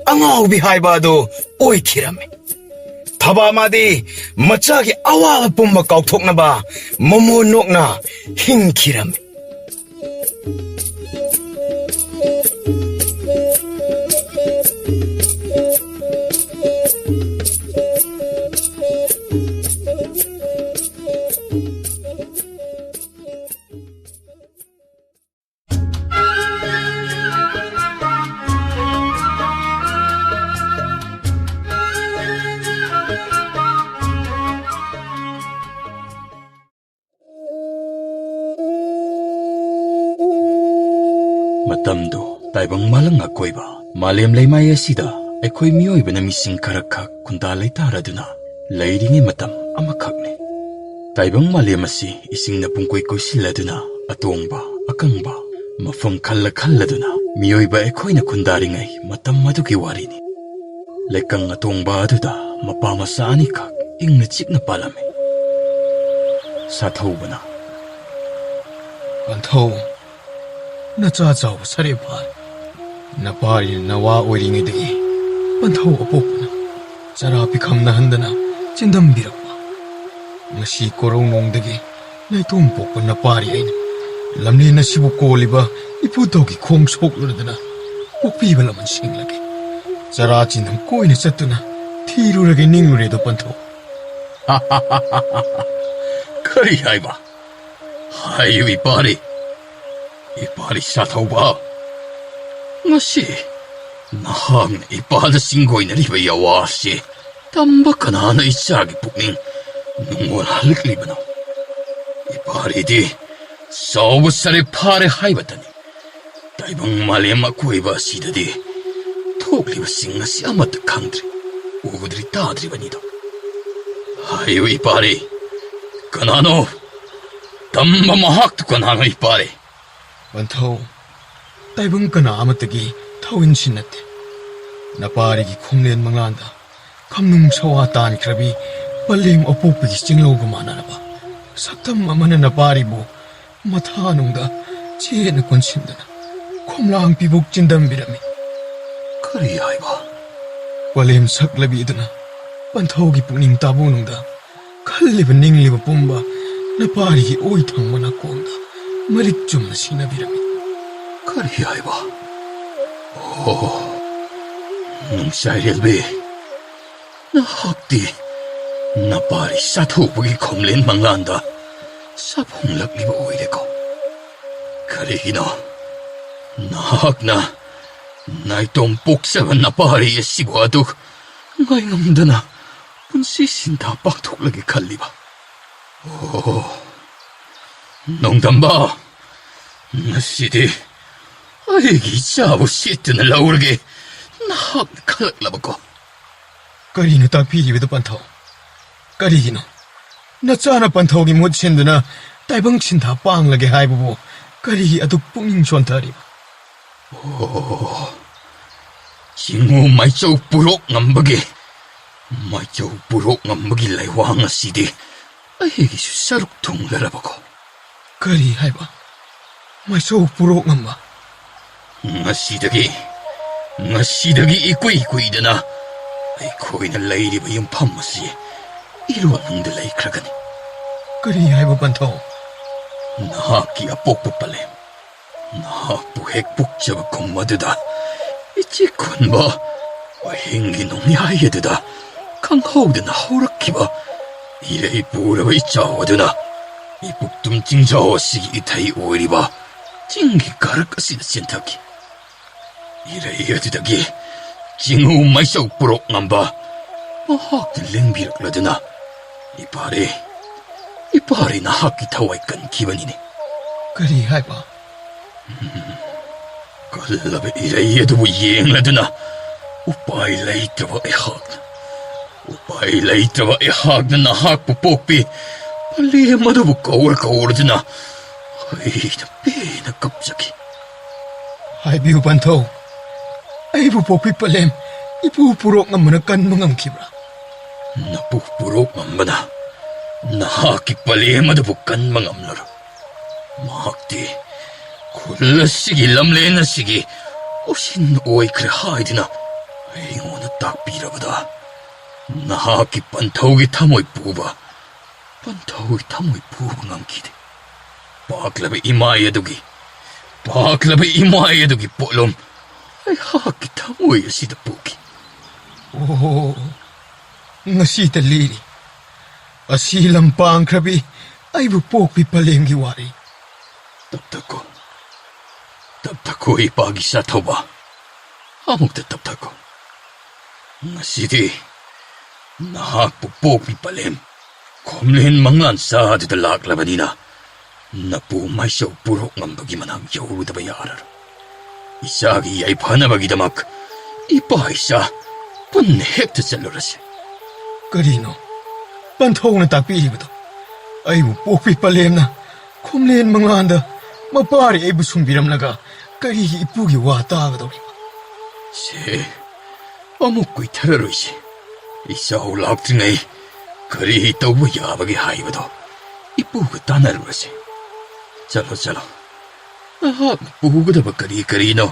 ꯑꯉꯥꯎꯕꯤ ꯍꯥꯏꯕ ꯑꯗꯨ ꯑꯣꯏꯈꯤꯔꯝꯃꯤ ꯊꯕꯥꯃꯥꯗꯤ ꯃꯆꯥꯒꯤ ꯑꯋꯥꯕ ꯄꯨꯝꯕ ꯀꯥꯎꯊꯣꯛꯅꯕ ꯃꯃꯣꯟ ꯅꯣꯛꯅ ꯍꯤꯡꯈꯤꯔꯝꯃꯤ ꯃꯇꯝꯗꯨ ꯇꯥꯏꯕꯪ ꯃꯥꯂꯪ ꯑꯀꯣꯏꯕ ꯃꯥꯂꯦꯝ ꯂꯩꯃꯥꯏ ꯑꯁꯤꯗ ꯑꯩꯈꯣꯏ ꯃꯤꯑꯣꯏꯕꯅ ꯃꯤꯁꯤꯡ ꯈꯔꯈꯛ ꯈꯨꯟꯗꯥ ꯂꯩꯇꯥꯔꯗꯨꯅ ꯂꯩꯔꯤꯉꯩ ꯃꯇꯝ ꯑꯃꯈꯛꯅꯤ ꯇꯥꯏꯕꯪ ꯃꯥꯂꯦꯝ ꯑꯁꯤ ꯏꯁꯤꯡꯅ ꯄꯨꯡꯀꯣꯏ ꯀꯣꯏꯁꯤꯜꯂꯗꯨꯅ ꯑꯇꯣꯡꯕ ꯑꯀꯪꯕ ꯃꯐꯝ ꯈꯜꯂꯗꯨꯅ ꯃꯤꯑꯣꯏꯕ ꯑꯩꯈꯣꯏꯅ ꯈꯨꯟꯗꯥꯔꯤꯉꯩ ꯃꯇꯝ ꯑꯗꯨꯒꯤ ꯋꯥꯔꯤꯅꯤ ꯂꯩꯀꯪ ꯑꯇꯣꯡꯕ ꯑꯗꯨꯗ ꯃꯄꯥ ꯃꯆꯥ ꯑꯅꯤꯈꯛ ꯏꯪꯅ ꯆꯤꯛꯅ ꯄꯥꯜꯂꯝꯃꯤ ꯁꯥꯊꯧꯕꯅ ꯄꯟꯊꯧ ꯅꯆꯥ ꯆꯥꯎꯕ ꯁꯔꯦꯐꯥꯟ ꯅꯄꯥꯔꯤꯅ ꯅꯋꯥ ꯑꯣꯏꯔꯤꯉꯩꯗꯒꯤ ꯄꯟꯊꯧ ꯑꯄꯣꯛꯄꯅ ꯆꯔꯥ ꯄꯤꯈꯝꯅꯍꯟꯗꯅ ꯆꯤꯟꯗꯝꯕꯤꯔꯛꯄ ꯉꯁꯤ ꯀꯣꯔꯧꯅꯣꯡꯗꯒꯤ ꯂꯩꯇꯣꯝ ꯄꯣꯛꯄ ꯅꯄꯥꯔꯤ ꯑꯩꯅ ꯂꯝꯂꯦꯟ ꯑꯁꯤꯕꯨ ꯀꯣꯜꯂꯤꯕ ꯏꯄꯨꯗꯧꯒꯤ ꯈꯣꯡ ꯁꯣꯛꯂꯨꯔꯗꯅ ꯄꯣꯛꯄꯤꯕ ꯂꯃꯟ ꯁꯤꯡꯂꯒꯦ ꯆꯔꯥ ꯆꯤꯟꯗꯝ ꯀꯣꯏꯅ ꯆꯠꯇꯨꯅ ꯊꯤꯔꯨꯔꯒꯦ ꯅꯤꯡꯂꯨꯔꯦꯗꯣ ꯄꯟꯊꯧ ꯀꯔꯤ ꯍꯥꯏꯕ ꯍꯥꯏꯌꯨ ꯏꯄꯥꯔꯤ ꯏꯄꯥꯔꯤ ꯁꯥꯊꯧꯕ ꯉꯁꯤ ꯅꯍꯥꯛꯅ ꯏꯄꯥꯗ ꯆꯤꯡꯒꯣꯏꯅꯔꯤꯕ ꯌꯥꯋꯥꯁꯤ ꯇꯝꯕ ꯀꯅꯥꯅ ꯏꯆꯥꯒꯤ ꯄꯨꯛꯅꯤꯡ ꯅꯨꯡꯉꯣꯜꯍꯜꯂꯛꯂꯤꯕꯅꯣ ꯏꯄꯥꯔꯤꯗꯤ ꯆꯥꯎꯕ ꯁꯔꯦꯞ ꯐꯥꯔꯦ ꯍꯥꯏꯕꯇꯅꯤ ꯇꯥꯏꯕꯪ ꯃꯥꯂꯦꯝ ꯑꯀꯣꯏꯕ ꯑꯁꯤꯗꯗꯤ ꯊꯣꯛꯂꯤꯕꯁꯤꯡ ꯑꯁꯤ ꯑꯃꯠꯇ ꯈꯪꯗ꯭ꯔꯤ ꯎꯗ꯭ꯔꯤ ꯇꯥꯗ꯭ꯔꯤꯕꯅꯤꯗꯣ ꯍꯥꯏꯌꯨ ꯏꯄꯥꯔꯤ ꯀꯅꯥꯅꯣ ꯇꯝꯕ ꯃꯍꯥꯛꯇꯨ ꯀꯅꯥꯅꯣ ꯏꯄꯥꯔꯤ ꯄꯟꯊꯧ ꯇꯥꯏꯕꯪ ꯀꯅꯥ ꯑꯃꯠꯇꯒꯤ ꯊꯧꯏꯟꯁꯤ ꯅꯠꯇꯦ ꯅꯄꯥꯔꯤꯒꯤ ꯈꯣꯡꯂꯦꯟ ꯃꯉꯥꯟꯗ ꯈꯝꯅꯨꯡ ꯁꯋꯥ ꯇꯥꯟꯈ꯭ꯔꯕꯤ ꯄꯂꯦꯝ ꯑꯄꯣꯛꯄꯒꯤ ꯆꯤꯡꯂꯧꯒ ꯃꯥꯟꯅꯔꯕ ꯁꯛꯇꯝ ꯑꯃꯅ ꯅꯄꯥꯔꯤꯕꯨ ꯃꯊꯥꯅꯨꯡꯗ ꯆꯦꯠꯅ ꯀꯣꯟꯁꯤꯟꯗꯨꯅ ꯈꯣꯝꯂꯥꯡ ꯄꯤꯕꯨꯛ ꯆꯤꯟꯗꯝꯕꯤꯔꯝꯃꯤ ꯀꯔꯤ ꯍꯥꯏꯕ ꯄꯂꯦꯝ ꯁꯛꯂꯕꯤꯗꯨꯅ ꯄꯟꯊꯧꯒꯤ ꯄꯨꯛꯅꯤꯡ ꯇꯥꯕꯨꯅꯨꯡꯗ ꯈꯜꯂꯤꯕ ꯅꯤꯡꯂꯤꯕ ꯄꯨꯝꯕ ꯅꯄꯥꯔꯤꯒꯤ ꯑꯣꯏ ꯊꯪꯕ ꯅꯥꯀꯣꯡꯗ ꯃꯔꯤꯛ ꯆꯨꯝꯅ ꯁꯤꯟꯅꯕꯤꯔꯝꯃꯤ ꯀꯔꯤ ꯍꯥꯏꯕ ꯑꯣ ꯅꯨꯡꯆꯥꯏꯔꯦꯜꯕꯤ ꯅꯍꯥꯛꯇꯤ ꯅꯄꯥꯔꯤ ꯁꯥꯊꯧꯕꯒꯤ ꯈꯣꯝꯂꯦꯟ ꯃꯪꯂꯥꯟꯗ ꯁꯥꯐꯣꯡꯂꯛꯂꯤꯕ ꯑꯣꯏꯔꯦꯀꯣ ꯀꯔꯤꯒꯤꯅꯣ ꯅꯍꯥꯛꯅ ꯅꯥꯏꯇꯣꯝ ꯄꯣꯛꯆꯕ ꯅꯄꯥꯔꯤ ꯑꯁꯤꯕꯨ ꯑꯗꯨ ꯉꯥꯏꯉꯝꯗꯅ ꯄꯨꯟꯁꯤ ꯁꯤꯟꯊꯥ ꯄꯥꯡꯊꯣꯛꯂꯒꯦ ꯈꯜꯂꯤꯕ ꯑꯣ ꯅꯣꯡꯗꯝꯕ ꯉꯁꯤꯗꯤ ꯑꯩꯒꯤ ꯏꯆꯥꯕꯨ ꯁꯤꯠꯇꯨꯅ ꯂꯧꯔꯒꯦ ꯅꯍꯥꯛꯅ ꯈꯜꯂꯛꯂꯕꯀꯣ ꯀꯔꯤꯅꯣ ꯇꯥꯛꯄꯤꯔꯤꯕꯗꯨ ꯄꯟꯊꯧ ꯀꯔꯤꯒꯤꯅꯣ ꯅꯆꯥꯅ ꯄꯟꯊꯧꯒꯤ ꯃꯍꯨꯠ ꯁꯤꯟꯗꯨꯅ ꯇꯥꯏꯕꯪ ꯁꯤꯟꯊꯥ ꯄꯥꯡꯂꯒꯦ ꯍꯥꯏꯕꯕꯨ ꯀꯔꯤꯒꯤ ꯑꯗꯨꯛ ꯄꯨꯛꯅꯤꯡ ꯆꯣꯟꯊꯔꯤꯕ ꯑꯣ ꯆꯤꯡꯉꯨ ꯃꯥꯏꯆꯧ ꯄꯨꯔꯣꯛ ꯉꯝꯕꯒꯤ ꯂꯩꯋꯥꯡ ꯑꯁꯤꯗꯤ ꯑꯩꯒꯤꯁꯨ ꯁꯔꯨꯛ ꯊꯨꯡꯂꯔꯕꯀꯣ ꯀꯔꯤ ꯍꯥꯏꯕ ꯃꯥꯏꯆꯧ ꯄꯨꯔꯣꯛ ꯉꯝꯕ ꯉꯁꯤꯗꯒꯤ ꯏꯀꯨꯏ ꯀꯨꯏꯗꯅ ꯑꯩꯈꯣꯏꯅ ꯂꯩꯔꯤꯕ ꯌꯨꯝꯐꯝ ꯑꯁꯤ ꯏꯔꯣꯟꯅꯨꯡꯗ ꯂꯩꯈ꯭ꯔꯒꯅꯤ ꯀꯔꯤ ꯍꯥꯏꯕ ꯄꯟꯊꯧ ꯅꯍꯥꯛꯀꯤ ꯑꯄꯣꯛꯄ ꯄꯂꯦꯝ ꯅꯍꯥꯛꯄꯨ ꯍꯦꯛ ꯄꯣꯛꯆꯕ ꯈꯨꯝ ꯑꯗꯨꯗ ꯏꯆꯦꯛ ꯈꯨꯟꯕ ꯑꯍꯤꯡꯒꯤ ꯅꯣꯡꯌꯥꯏ ꯑꯗꯨꯗ ꯈꯪꯍꯧꯗꯅ ꯍꯧꯔꯛꯈꯤꯕ ꯏꯔꯩ ꯄꯨꯔꯕ ꯏꯆꯥꯎ ꯑꯗꯨꯅ ꯏꯄꯨꯛꯇꯨꯝ ꯆꯤꯡꯖꯥꯎ ꯑꯁꯤꯒꯤ ꯏꯊꯩ ꯑꯣꯏꯔꯤꯕ ꯆꯤꯡꯒꯤ ꯀꯥꯔꯛ ꯑꯁꯤꯗ ꯆꯦꯟꯊꯈꯤ ꯏꯔꯩ ꯑꯗꯨꯗꯒꯤ ꯆꯤꯡꯉꯨ ꯃꯥꯏꯆꯧ ꯄꯨꯔꯣꯛ ꯉꯝꯕ ꯃꯍꯥꯛꯅ ꯂꯦꯡꯕꯤꯔꯛꯂꯗꯨꯅ ꯏꯄꯥꯔꯤ ꯅꯍꯥꯛꯀꯤ ꯊꯋꯥꯏ ꯀꯟꯈꯤꯕꯅꯤꯅꯦ ꯀꯔꯤ ꯍꯥꯏꯕ ꯀꯜꯂꯕ ꯏꯔꯩ ꯑꯗꯨꯕꯨ ꯌꯦꯡꯂꯗꯨꯅ ꯎꯄꯥꯏ ꯂꯩꯇ꯭ꯔꯕ ꯑꯩꯍꯥꯛꯅ ꯅꯍꯥꯛꯄꯨ ꯄꯣꯛꯄꯤ ꯄꯂꯦꯝ ꯑꯗꯨꯕꯨ ꯀꯧꯔꯗꯨꯅ ꯑꯩꯅ ꯄꯦꯟꯅ ꯀꯞꯆꯈꯤ. ꯍꯥꯏꯕꯤꯌꯨ ꯄꯟꯊꯧ, ꯑꯩꯕꯨ ꯄꯣꯛꯄꯤ ꯄꯂꯦꯝ ꯏꯄꯨ ꯄꯨꯔꯣꯛ ꯉꯝꯕꯅ ꯀꯟꯕ ꯉꯝꯈꯤꯕ꯭ꯔꯥ? ꯅꯄꯨ ꯄꯨꯔꯣꯛ ꯉꯝꯕꯅ ꯅꯍꯥꯛꯀꯤ ꯄꯂꯦꯝ ꯑꯗꯨꯕꯨ ꯀꯟꯕ ꯉꯝꯂꯔꯣꯏ. ꯃꯍꯥꯛꯇꯤ ꯈꯨꯜ ꯑꯁꯤꯒꯤ ꯂꯝꯂꯦꯟ ꯑꯁꯤꯒꯤ ꯎꯁꯤꯟ ꯑꯣꯏꯈ꯭ꯔꯦ ꯍꯥꯏꯗꯨꯅ ꯑꯩꯉꯣꯟꯗ ꯇꯥꯛꯄꯤꯔꯕꯗ ꯅꯍꯥꯛꯀꯤ ꯄꯟꯊꯧꯒꯤ ꯊꯃꯣꯏ ꯄꯨꯕ ꯉꯝꯈꯤꯗꯦ. ꯄꯥꯛꯂꯕ ꯏꯃꯥꯏ ꯑꯗꯨꯒꯤ ꯄꯣꯠꯂꯨꯝ ꯑꯩꯍꯥꯛꯀꯤ ꯊꯃꯣꯏ ꯑꯁꯤꯗ ꯄꯨꯈꯤ. ꯑꯣ, ꯉꯁꯤꯇ ꯂꯤꯔꯤ ꯑꯁꯤ ꯂꯝ ꯄꯥꯡꯈ꯭ꯔꯕꯤ ꯑꯩꯕꯨ ꯄꯣꯛꯄꯤ ꯄꯂꯦꯝꯒꯤ ꯋꯥꯔꯤ. ꯇꯞꯊꯈꯣ ꯏꯄꯥꯒꯤ ꯁꯥꯊꯧꯕ, ꯑꯃꯨꯛꯇ ꯇꯞꯊꯈꯣ. ꯉꯁꯤꯗꯤ ꯅꯍꯥꯛꯄꯨ ꯄꯣꯛꯄꯤ ꯄꯂꯦꯝ ꯈꯣꯝꯂꯦꯟ ꯃꯉꯥꯟꯆꯥ ꯑꯗꯨꯗ ꯂꯥꯛꯂꯕꯅꯤꯅ ꯅꯄꯨ ꯃꯥꯏꯆꯧ ꯄꯨꯔꯣꯛ ꯉꯝꯕꯒꯤ ꯃꯅꯥꯛ ꯌꯧꯔꯨꯗꯕ ꯌꯥꯔꯔꯣꯏ. ꯏꯆꯥꯒꯤ ꯌꯥꯏꯐꯅꯕꯒꯤꯗꯃꯛ ꯏꯄꯥ ꯏꯆꯥ ꯄꯨꯟꯅ ꯍꯦꯛꯇ ꯆꯠꯂꯨꯔꯁꯤ. ꯀꯔꯤꯅꯣ ꯄꯟꯊꯧꯅ ꯇꯥꯛꯄꯤꯔꯤꯕꯗꯣ? ꯑꯩꯕꯨ ꯄꯣꯛꯄꯤ ꯄꯂꯦꯝꯅ ꯈꯣꯝꯂꯦꯟ ꯃꯉꯥꯟꯗ ꯃꯄꯥꯔꯤ ꯑꯩꯕꯨ ꯁꯨꯡꯕꯤꯔꯝꯂꯒ ꯀꯔꯤꯒꯤ ꯏꯄꯨꯒꯤ ꯋꯥ ꯇꯥꯒꯗꯧꯔꯤꯕ? ꯁꯦ, ꯑꯃꯨꯛ ꯀꯨꯏꯊꯔꯔꯣꯏꯁꯤ. ꯏꯆꯥꯎ ꯂꯥꯛꯇ꯭ꯔꯤꯉꯩ ꯀꯔꯤ ꯇꯧꯕ ꯌꯥꯕꯒꯦ ꯍꯥꯏꯕꯗꯣ ꯏꯄꯨꯒ ꯇꯥꯟꯅꯔꯨꯔꯁꯤ. ꯆꯠꯂꯣ. ꯅꯍꯥꯛꯅ ꯄꯨꯒꯗꯕ ꯀꯔꯤꯅꯣ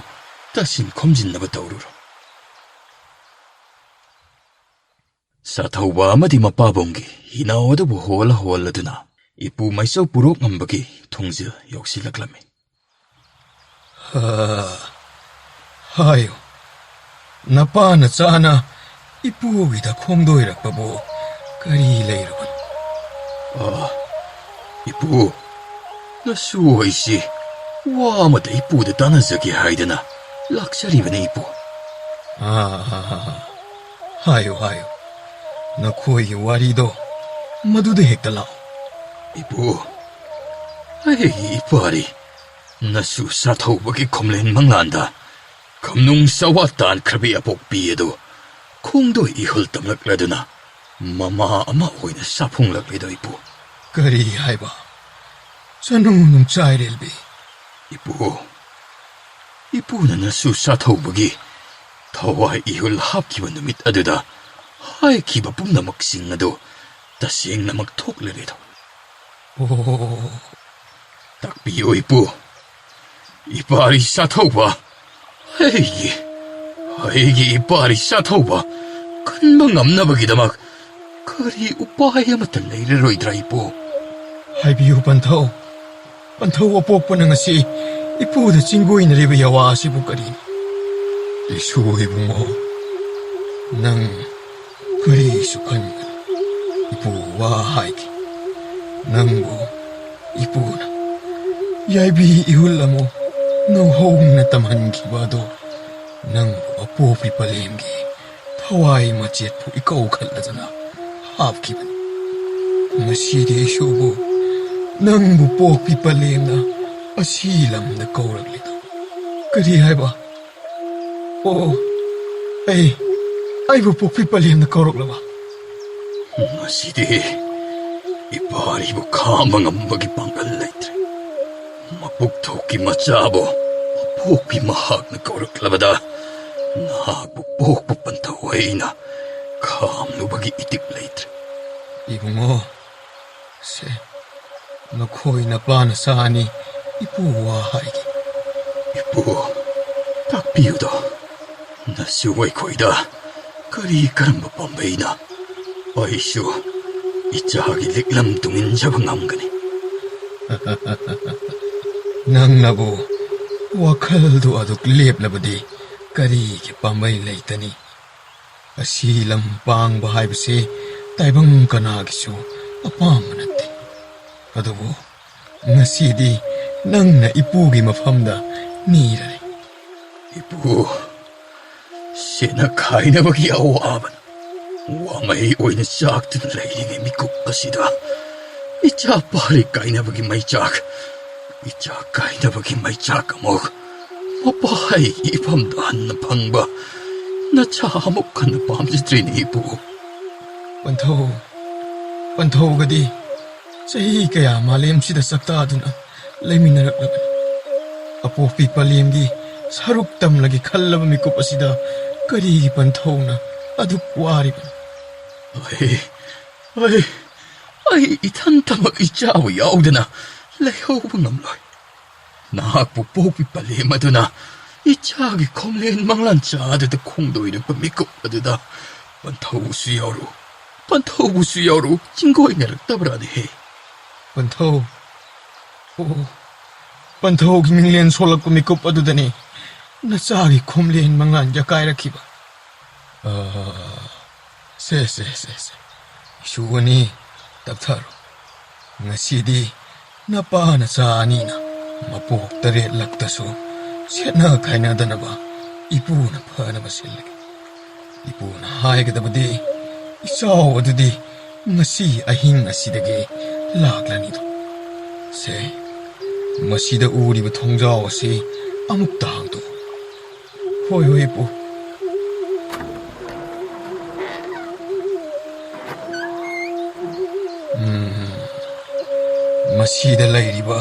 ꯇꯥꯁꯤꯟ ꯈꯣꯝꯖꯤꯟꯅꯕ ꯇꯧꯔꯨꯔꯣ. ꯁꯥꯊꯧꯕ ꯑꯃꯗꯤ ꯃꯄꯥꯕꯨꯡꯒꯤ ꯍꯤꯅꯥꯎ ꯑꯗꯨꯕꯨ ꯍꯣꯜꯂꯗꯨꯅ ꯏꯄꯨ ꯃꯥꯏꯆꯧ ꯄꯨꯔꯣꯛ ꯉꯝꯕꯒꯤ ꯊꯣꯡꯖꯤꯜ ꯌꯧꯁꯤꯜꯂꯛꯂꯝꯃꯤ. ꯍꯥꯏꯌꯨ, ꯅꯄꯥꯅ ꯆꯥꯅ ꯏꯄꯨꯒꯤꯗ ꯈꯣꯡꯗꯣꯏꯔꯛꯄꯕꯨ ꯀꯔꯤ ꯂꯩꯔꯕꯅꯣ? ꯏꯄꯨ, ꯅꯁꯨ ꯑꯩꯁꯤ ꯋꯥ ꯑꯃꯗ ꯏꯄꯨꯗ ꯇꯥꯟꯅꯖꯒꯦ ꯍꯥꯏꯗꯅ ꯂꯥꯛꯆꯔꯤꯕꯅꯤ ꯏꯄꯨ. ꯍꯥꯏꯌꯨ, ꯅꯈꯣꯏꯒꯤ ꯋꯥꯔꯤꯗꯣ ꯃꯗꯨꯗ ꯍꯦꯛꯇ ꯂꯥꯛꯑꯣ. ꯏꯄꯨ, ꯑꯩꯒꯤ ꯏꯄꯥꯔꯤ ꯅꯁꯨ ꯁꯥꯊꯧꯕꯒꯤ ꯈꯣꯝꯂꯦꯟ ꯃꯉꯥꯟꯗ ꯈꯝꯅꯨꯡ ꯁꯋꯥ ꯇꯥꯟꯈ꯭ꯔꯕꯤ ꯑꯄꯣꯛꯄꯤ ꯑꯗꯨ ꯈꯣꯡꯗꯣꯏ ꯏꯍꯨꯜ ꯇꯝꯂꯛꯂꯗꯨꯅ ꯃꯃꯥ ꯑꯃ ꯑꯣꯏꯅ ꯁꯥꯐꯨꯡꯂꯛꯂꯤꯗꯣ ꯏꯄꯨ. ꯀꯔꯤ ꯍꯥꯏꯕ? ꯆꯅꯨꯡ ꯅꯨꯡꯆꯥꯏꯔꯦꯜꯕꯤ. ꯏꯄꯨꯅ ꯅꯁꯨ ꯁꯥꯊꯧꯕꯒꯤ ꯊꯋꯥꯏ ꯏꯍꯨꯜ ꯍꯥꯞꯈꯤꯕ ꯅꯨꯃꯤꯠ ꯑꯗꯨꯗ ꯍꯥꯏꯈꯤꯕ ꯄꯨꯝꯅꯃꯛꯁꯤꯡ ꯑꯗꯨ ꯇꯁꯦꯡꯅꯃꯛ ꯊꯣꯛꯂꯔꯦꯗꯣ. ꯑꯣ, ꯇꯥꯛꯄꯤꯌꯨ ꯏꯄꯨ. ꯏꯄꯥꯔꯤ ꯁꯥꯊꯧꯕ, ꯑꯩꯒꯤ ꯏꯄꯥꯔꯤ ꯁꯥꯊꯧꯕ ꯀꯟꯕ ꯉꯝꯅꯕꯒꯤꯗꯃꯛ ꯀꯔꯤ ꯎꯄꯥꯏ ꯑꯃꯠꯇ ꯂꯩꯔꯔꯣꯏꯗ꯭ꯔꯥ ꯏꯄꯨ? ꯍꯥꯏꯕꯤꯌꯨ ꯄꯟꯊꯧ. ꯄꯟꯊꯧ ꯑꯄꯣꯛꯄꯅ ꯉꯁꯤ ꯏꯄꯨꯗ ꯆꯤꯡꯒꯣꯏꯅꯔꯤꯕ ꯌꯥꯋꯥ ꯑꯁꯤꯕꯨ ꯀꯔꯤꯅꯣ? ꯏꯁꯨ ꯏꯕꯨꯡꯉꯣ, ꯅꯪ ꯀꯔꯤꯁꯨ ꯈꯟꯒꯅꯨ. ꯏꯄꯨ ꯋꯥ ꯍꯥꯏꯒꯦ. ꯅꯪꯕꯨ ꯏꯄꯨꯅ ꯌꯥꯏꯕꯤ ꯏꯍꯨꯜ ꯑꯃꯨꯛ ꯅꯧꯍꯧꯅ ꯇꯝꯍꯟꯈꯤꯕ ꯑꯗꯣ ꯅꯪꯕꯨ ꯑꯄꯣꯛꯄꯤ ꯄꯂꯦꯝꯒꯤ ꯊꯋꯥꯏ ꯃꯆꯦꯠꯄꯨ ꯏꯀꯧ ꯈꯠꯂꯗꯨꯅ ꯍꯥꯞꯈꯤꯕꯅꯤ. ꯉꯁꯤꯗꯤ ꯏꯁꯨꯕꯨ ꯅꯪꯕꯨ ꯄꯣꯛꯄꯤ ꯄꯂꯦꯝꯅ ꯑꯁꯤ ꯂꯝꯗ ꯀꯧꯔꯛꯂꯤꯗꯣ ꯀꯔꯤ ꯍꯥꯏꯕ? ꯑꯣ, ꯑꯩꯕꯨ ꯄꯣꯛꯄꯤ ꯄꯂꯦꯝꯅ ꯀꯧꯔꯛꯂꯕ? ꯉꯁꯤꯗꯤ ꯏꯄꯥꯔꯤꯕꯨ ꯈꯥꯝꯕ ꯉꯝꯕꯒꯤ ꯄꯥꯡꯒꯜ ꯂꯩꯇ꯭ꯔꯦ. ꯃꯄꯨꯛ ꯊꯣꯛꯀꯤ ꯃꯆꯥꯕꯨ ꯑꯄꯣꯛꯄꯤ ꯃꯍꯥꯛꯅ ꯀꯧꯔꯛꯂꯕꯗ ꯅꯍꯥꯛꯄꯨ ꯄꯣꯛꯄ ꯄꯟꯊꯧ ꯑꯩꯅ ꯈꯥꯝꯂꯨꯕꯒꯤ ꯏꯇꯤꯛ ꯂꯩꯇ꯭ꯔꯦ. ꯏꯕꯨꯡꯉꯣ, ꯁꯦ, ꯅꯈꯣꯏ ꯅꯄꯥꯅ ꯆꯥꯅꯤ ꯏꯄꯨ ꯋꯥ ꯍꯥꯏꯒꯦ. ꯏꯄꯨ, ꯇꯥꯛꯄꯤꯌꯨꯗꯣ. ꯅꯁꯨ ꯑꯩꯈꯣꯏꯗ ꯀꯔꯝꯕ ꯄꯥꯝꯕꯩꯅ ꯑꯩꯁꯨ ꯏꯆꯥꯒꯤ ꯂꯤꯛꯂꯝ ꯇꯨꯡꯏꯟꯖꯕ ꯉꯝꯒꯅꯤ? ꯅꯪꯅꯕꯨ ꯋꯥꯈꯜꯗꯨ ꯑꯗꯨꯛ ꯂꯦꯞꯂꯕꯗꯤ ꯀꯔꯤꯒꯤ ꯄꯥꯝꯕꯩ ꯂꯩꯇꯅꯤ? ꯑꯁꯤ ꯂꯝ ꯄꯥꯡꯕ ꯍꯥꯏꯕꯁꯤ ꯇꯥꯏꯕꯪ ꯀꯅꯥꯒꯤꯁꯨ ꯑꯄꯥꯝꯕ ꯅꯠꯇꯦ. ꯑꯗꯨꯕꯨ ꯉꯁꯤꯗꯤ ꯅꯪꯅ ꯏꯄꯨꯒꯤ ꯃꯐꯝꯗ ꯅꯤꯔꯔꯦ. ꯏꯄꯨ, ꯁꯦꯟꯅ ꯈꯥꯏꯅꯕꯒꯤ ꯑꯋꯥꯕꯅ ꯋꯥꯃꯩ ꯑꯣꯏꯅ ꯆꯥꯛꯇꯨꯅ ꯂꯩꯔꯤꯉꯩ ꯃꯤꯀꯨꯞ ꯑꯁꯤꯗ ꯏꯆꯥ ꯄꯥꯔꯤ ꯀꯥꯏꯅꯕꯒꯤ ꯃꯩꯆꯥꯛ, ꯏꯆꯥ ꯀꯥꯏꯅꯕꯒꯤ ꯃꯩꯆꯥꯛ ꯑꯃꯨꯛ ꯃꯄꯥꯒꯤ ꯏꯐꯝꯗ ꯍꯟꯅ ꯐꯪꯕ ꯅꯆꯥ ꯑꯃꯨꯛ ꯍꯟꯅ ꯄꯥꯝꯖꯗ꯭ꯔꯤꯅꯤ ꯏꯄꯨ. ꯄꯟꯊꯧꯒꯗꯤ ꯆꯍꯤ ꯀꯌꯥ ꯃꯥꯂꯦꯝꯁꯤꯗ ꯆꯥꯛꯇꯥꯗꯨꯅ ꯂꯩꯃꯤꯟꯅꯔꯛꯂꯕꯅꯤ ꯑꯄꯣꯛꯄꯤ ꯄꯂꯦꯝꯒꯤ ꯁꯔꯨꯛ ꯇꯝꯂꯒꯦ ꯈꯜꯂꯕ ꯃꯤꯀꯨꯞ ꯑꯁꯤꯗ ꯀꯔꯤꯒꯤ ꯄꯟꯊꯧꯅ ꯑꯗꯨꯛ ꯋꯥꯔꯤꯕꯅꯣ ꯑꯩ ꯏꯊꯟꯇꯃꯛ ꯏꯆꯥꯕꯨ ꯌꯥꯎꯗꯅ ꯂꯩꯍꯧꯕ ꯉꯝꯂꯣꯏ ꯅꯍꯥꯛꯄꯨ ꯄꯣꯛꯄꯤ ꯄꯂꯦꯝ ꯑꯗꯨꯅ 이차기 컴레인 망란자드드 콩도이르 미국 어드다 반타우수야로 징고이냐를 따브라니 해 반타우 기밍리엔 솔락고 미국 어드다니 나짜기 컴레인 망란자 까이라키바 세세 슈원이 답타로 ngasi디 napa na sa anina mapok tare laktaso sena kaina danaba ipu na phana basilage ipu na haigdabadi isaw adudi ngasi ahing asidage laklani do se masida uriba thongjaw asi amuk tang do hoi ipu masida lairiba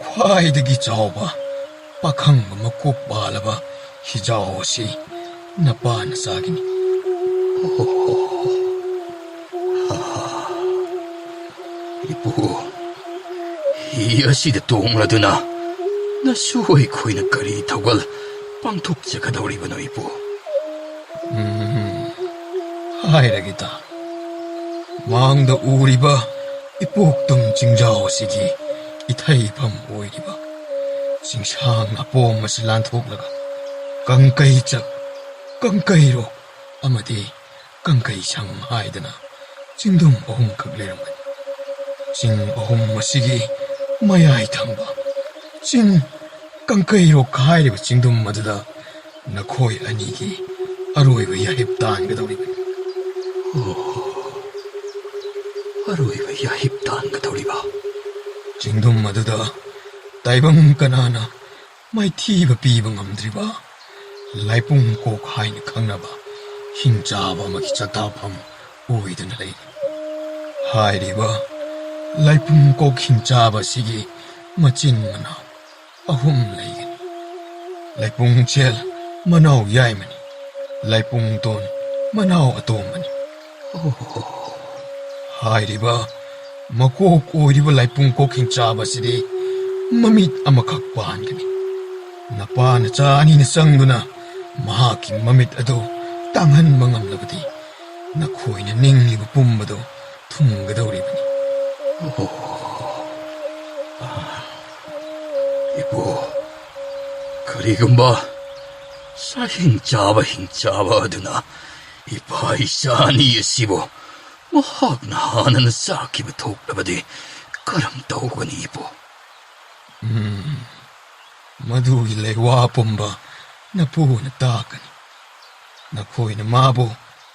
khwaidagi chawba pakhang makop balaba hijaw si napa na sagini ipu hi asida tongladuna na suwai khoina kari thawal pangthok chakadawribano ipu hairagita mangda uriba ipoktum jingjaw sigi ithai pham oiriba singsang apom maslan thoklaga kangkai chak kangkai ro amadi kangkai sang haidana chingdum ohum khagleramani ching ohum masigi mayai thangba ching kangkai ro khairiba chingdum madada nakhoi anigi aroiba yahip tan gadawribani aroiba yahip tan gadawriba 징동 마드다 다이방 까나나 마이티바 비바 ngamdriba 라이뿡 꼭 하이니 강나바 흰자바 마기 자다밤 오이드나 레이 하이리바 라이뿡 꼭 흰자바 시기 마진 마나 아훔 레이긴 라이뿡 젤 마나우 야이마니 라이뿡 돈 마나우 아도마니 하이리바 makok oiriba laipung koking chaba sidi mamit amakak paangani napa na chani na sangduna mahaki mamit ado tanghan mangamlabadi nakhoi na ningliba pumbado thumgadawribani ipu karigamba sa hingchaba aduna ipa isani asibo mahakna hanan sakiba thoklabadi karam tawgani ipu madugi lewa pumba napuna takani nakhoi na mabo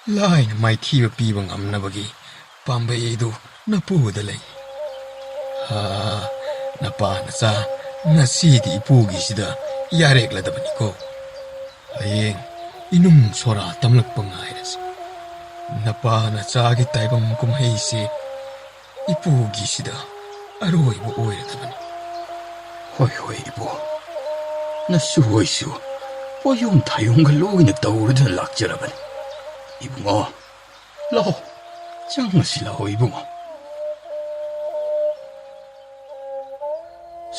lai na maithiba piba ngamnabagi pamba edu napuda lei ha napa na sa ngasidi ipugi sida yarekladabani ko hayeng inum sora tamlakpa ngairasi napa na chagi taibam kumhei se ipugi sida aroiba oiradabani hoi ipu na suwaisu oyum thayunga loina tawrudana lakjarabani ibungo lao changasi lao ibungo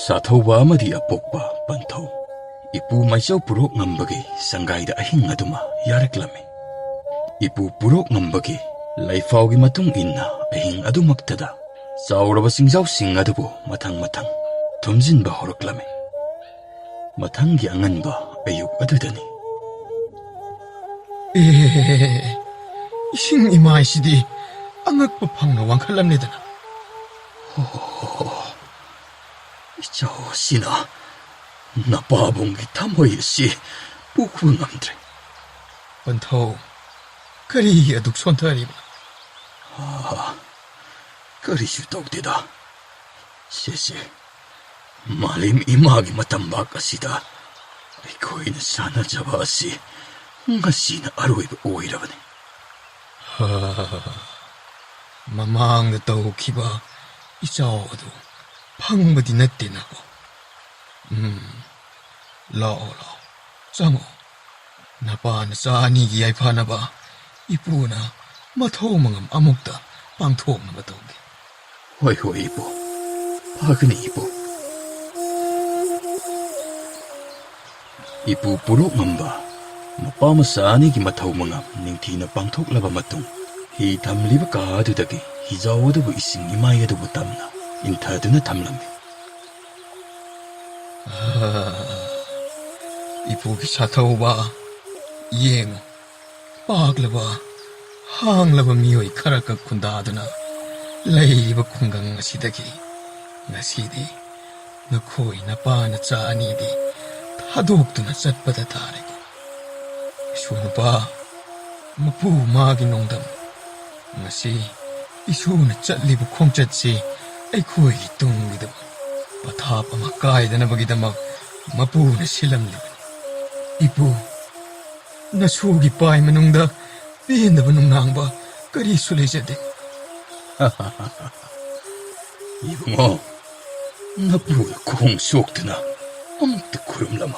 sathauba amadi apokpa panthau ipu maisau purok ngambagi sangaida ahing aduma yaraklame ipu purok ngambagi laifaugi matung inna ahing adumaktada chauraba singjau sing adubu mathang thumjinba horoklame mathangi anganba ayuk adudani ising imai sidi angakpa phangna wangkhalamnedana ichau sina napabungi thamoi si pukhu ngamdre panthau kari aduk sontariba karisu tawdeda sese malim imagi matambak asida aikoina sanajaba asi ngasina aroiba oirabani mamangda tawkiba ichaw adu ꯐꯪꯕꯗꯤ ꯅꯠꯇꯦꯅꯀꯣ. ꯂꯥꯛꯑꯣ ꯆꯪꯉꯣ. ꯅꯄꯥ ꯅꯆꯥ ꯑꯅꯤꯒꯤ ꯌꯥꯏꯐꯅꯕ ꯏꯄꯨꯅ ꯃꯊꯧ ꯃꯉꯝ ꯑꯃꯨꯛꯇ ꯄꯥꯡꯊꯣꯛꯅꯕ ꯇꯧꯒꯦ. ꯍꯣꯏ ꯏꯄꯨ. ꯐꯒꯅꯤ ꯏꯄꯨ. ꯏꯄꯨ ꯄꯨꯔꯣꯛ ꯉꯝꯕ ꯃꯄꯥ ꯃꯆꯥ ꯑꯅꯤꯒꯤ ꯃꯊꯧ ꯃꯉꯝ ꯅꯤꯡꯊꯤꯅ ꯄꯥꯡꯊꯣꯛꯂꯕ ꯃꯇꯨꯡ ꯍꯤ ꯊꯝꯂꯤꯕ ꯀꯥ ꯑꯗꯨꯗꯒꯤ ꯍꯤꯖꯥꯎ ꯑꯗꯨꯕꯨ ꯏꯁꯤꯡ ꯏꯃꯥꯏ ꯑꯗꯨꯕꯨ ꯇꯝꯅ ꯏꯟꯊꯗꯨꯅ ꯊꯝꯂꯝꯃꯤ. 이쁘기 사타오바 예ngo 빠글바 항라바 미오이 카라카 쿤다드나 레이바 쿵강 시다기 나시디 너코이 나빠나 짜니디 타독두나 zat바다 다리고 슈누바 마푸 마기 농담 나시 이슈나 잣리부 콩잣지 아이코이 뚱기다 바탑 아마 까이다나 버기다막 마푸나 실람리바 이쁘, 나 속이 빠이 마능다 삐엔다바 농낭바 까리 술래자데. 이붕어, 나 부야 공 속드나 아무것도 구름라마.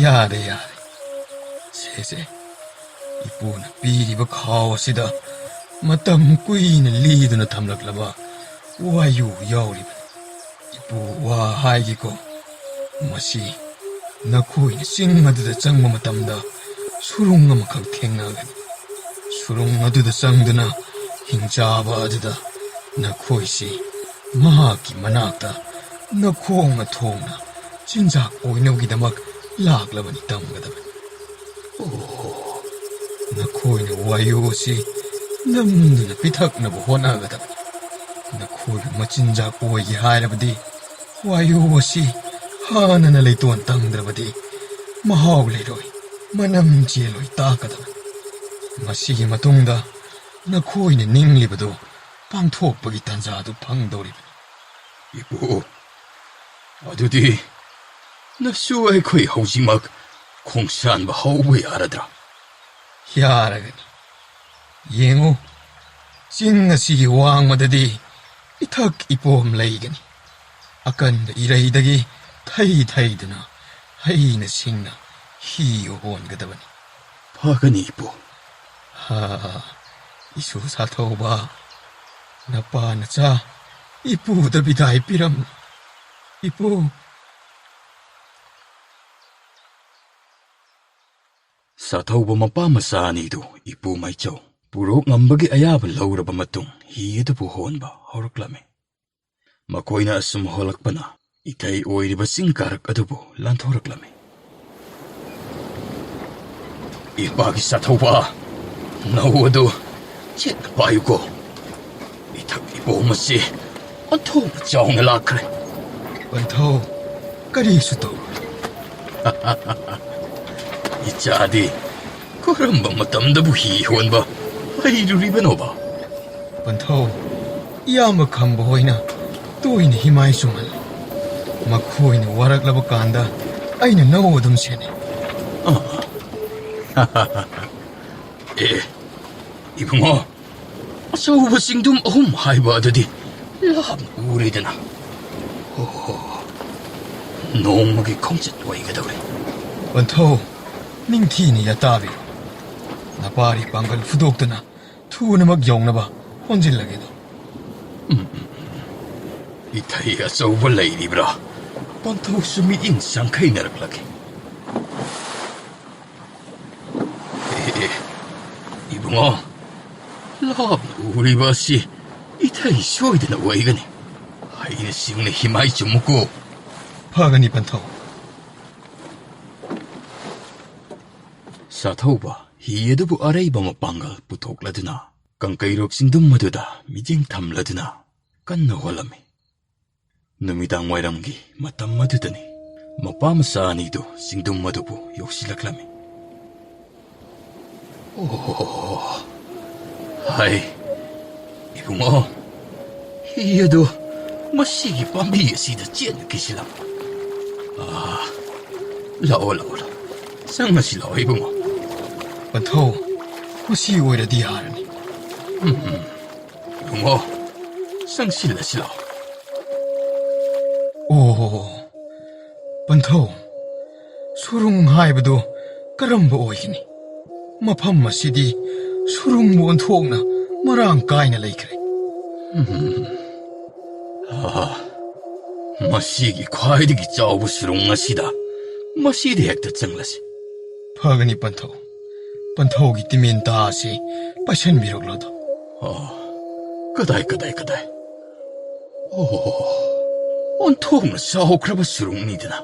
야래. 세세, 이쁘나 삐리바 카오시다 마땀 꾸이는 리드나 탐락라바 와유 야오리바. 이쁘 와 하이기고 마시 나코이는 싱마드다 짱마 마땀다 수롱 아마각 탱나가니 수롱 아두다 짱드나 힝자바드다 나코이시 마하기 마낙다 나코옹나 통나 진작 오이노기다 막 락라바니 땀가다바니 오 나코이는 와요시 남두나 비탁나보 호나가다바니 나코이 마진작 오이기 하이라바디 와요시 하나나 레이토안 땅드라바디 마하우 레이로이 마남 지엘로이 따까다바 마시기 마통다 나코이네 닝리바도 방토옥박이 단자도 방도리바. 이쁘, 어두디 나 수아이 거의 하우지막 공산바 하우부에 알아들어. 야라가니 예ngo 싱나시기 왕마다디 이탁 이뽀함 레이가니 아깐다 이라이다기 타이드나 하이나 싱나 히오본 가다바니. 파가니 이쁘. 이수 사토바 나빠 나짜 이쁘다 비다이 삐람 이쁘. 사타우바 마빠 마사니도 이쁘 마이초 부록 남버기 아야바 라우라바 마tung 히에도 부호온바 호르클라메. 마코이나 asum 홀락바나 이타이 오이리바 싱카락 아두부 란토르클라메. 이빠기 사타우바 나우어도 쳇 바유고 이탁 이보마시 안토 자옹에 라크레. 원토 까리수도 이짜디 그럼바 마땀다부 히혼바 하이루리베노바. 원토 야마 캄보이나 또이네 히마이 숭알 마코이네 와락라바 깐다 아이네 나오듬 세네. 에 이붕어 서우바 싱둠 어흠 하이바드디 랍 우리드나 농막이 콩짓 와이가다 그래. 원토 닝티니 야따비 나바리 방갈 후독드나 투나막 용나바 혼질라게도. 이타이가 서우바 레이리브라 번토 수미 인상 카이나락라게. 이붕어 랍 우리바시 이타이 쇼이드나 와이가니 하이네 싱네 히마이 좀 먹고 파가니 번토. 사타우바 히에드부 아레이바 마방갈 부톡라드나 깡까이록 싱둠 마두다 미징 탐라드나 깐나 홀라메. 누미당 와이람기 마땀 마두다니 마빠마사 아니도 싱둠 마두부 욕실락라메. 오 하이 이붕어 히에도 마시기 밤비에시다 찌는 기실람. 라오라 상마시 라오 이붕어. 원토 호시 오이라 디하르니 이붕어 ꯆꯪꯁꯤꯜꯂꯁꯤꯔꯣ? ꯑꯣ, ꯄꯟꯊꯧ, ꯁꯨꯔꯨꯡ ꯍꯥꯏꯕꯗꯨ ꯀꯔꯝꯕ ꯑꯣꯏꯒꯅꯤ? ꯃꯐꯝ ꯑꯁꯤꯗꯤ ꯁꯨꯔꯨꯡꯕꯨ ꯑꯣꯟꯊꯣꯛꯅ ꯃꯔꯥꯡ ꯀꯥꯏꯅ ꯂꯩꯈ꯭ꯔꯦ. ꯃꯁꯤꯒꯤ ꯈ꯭ꯋꯥꯏꯗꯒꯤ ꯆꯥꯎꯕ ꯁꯨꯔꯨꯡ ꯑꯁꯤꯗ ꯃꯁꯤꯗ ꯍꯦꯛꯇ ꯆꯪꯂꯁꯤ. ꯐꯒꯅꯤ ꯄꯟꯊꯧ. ꯄꯟꯊꯧꯒꯤ ꯇꯤꯃꯦꯟꯇꯥ ꯑꯁꯤ ꯄꯥꯏꯁꯟꯕꯤꯔꯛꯂꯣꯗꯣ. ꯀꯗꯥꯏ? ꯑꯣꯟꯊꯣꯛꯅ ꯆꯥꯎꯈ꯭ꯔꯕ ꯁꯨꯔꯨꯡꯅꯤꯗꯅ.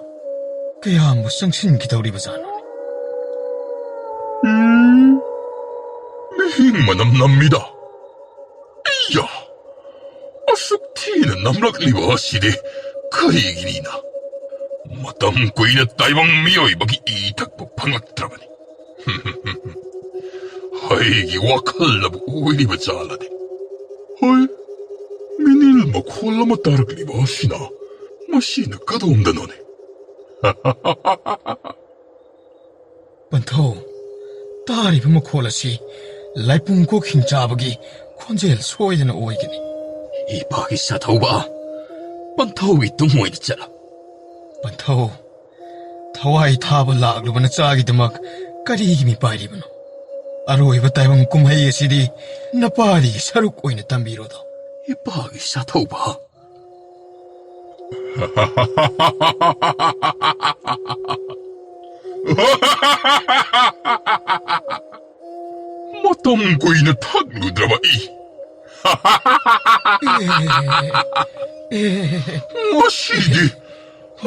ꯀꯌꯥꯝꯕꯨ ꯆꯪꯁꯤꯟꯈꯤꯗꯧꯔꯤꯕꯖꯥꯠꯅꯣ? ꯃꯍꯤꯡ ꯃꯅꯝ ꯅꯝꯃꯤꯗ. ꯑꯩꯌꯥ! ꯑꯁꯨꯛ ꯊꯤꯅ ꯅꯝꯂꯛꯂꯤꯕ ꯑꯁꯤꯗꯤ ꯀꯔꯤꯒꯤꯅꯤꯅ? ꯃꯇꯝ ꯀꯨꯏꯅ ꯇꯥꯏꯕꯪ ꯃꯤꯑꯣꯏꯕꯒꯤ ꯏ ꯊꯛꯄ ꯐꯪꯂꯛꯇ꯭ꯔꯕꯅꯤ. ꯑꯩꯒꯤ ꯋꯥꯈꯜꯅꯕꯨ ꯑꯣꯏꯔꯤꯕ ꯖꯥꯠꯂꯅꯤ. ꯍꯣꯏ, ꯃꯤꯅꯤꯜ ꯃꯈꯣꯜ ꯑꯃ ꯇꯥꯔꯛꯂꯤꯕ ꯑꯁꯤꯅ ꯃꯁꯤꯅ ꯀꯗꯣꯝꯗꯅꯣꯅꯦ? ꯄꯟꯊꯧ, ꯇꯥꯔꯤꯕ ꯃꯈꯣꯜ ꯑꯁꯤ ꯂꯥꯏꯄꯨꯡ ꯀꯣꯛꯈꯤꯡ ꯆꯥꯕꯒꯤ ꯈꯣꯟꯖꯦꯜ ꯁꯣꯏꯗꯅ ꯑꯣꯏꯒꯅꯤ. ꯏꯄꯥꯒꯤ ꯁꯥꯊꯧꯕ, ꯄꯟꯊꯧꯒꯤ ꯇꯨꯡ ꯑꯣꯏꯅ ꯆꯠꯂꯣ. ꯄꯟꯊꯧ, ꯊꯋꯥꯏ ꯊꯥꯕ ꯂꯥꯛꯂꯨꯕ ꯅꯆꯥꯒꯤꯗꯃꯛ ꯀꯔꯤꯒꯤ ꯃꯤꯄꯥꯏꯔꯤꯕꯅꯣ? ꯑꯔꯣꯏꯕ ꯇꯥꯏꯕꯪ ꯀꯨꯝꯍꯩ ꯑꯁꯤꯗꯤ ꯅꯄꯥꯔꯤꯒꯤ ꯁꯔꯨꯛ ꯑꯣꯏꯅ ꯇꯝꯕꯤꯔꯣꯗꯣ. ꯏꯄꯥꯒꯤ ꯁꯥꯊꯧꯕ. ꯃꯇꯝ ꯀꯨꯏꯅ ꯊꯛꯂꯨꯗ꯭ꯔꯕ ꯏ.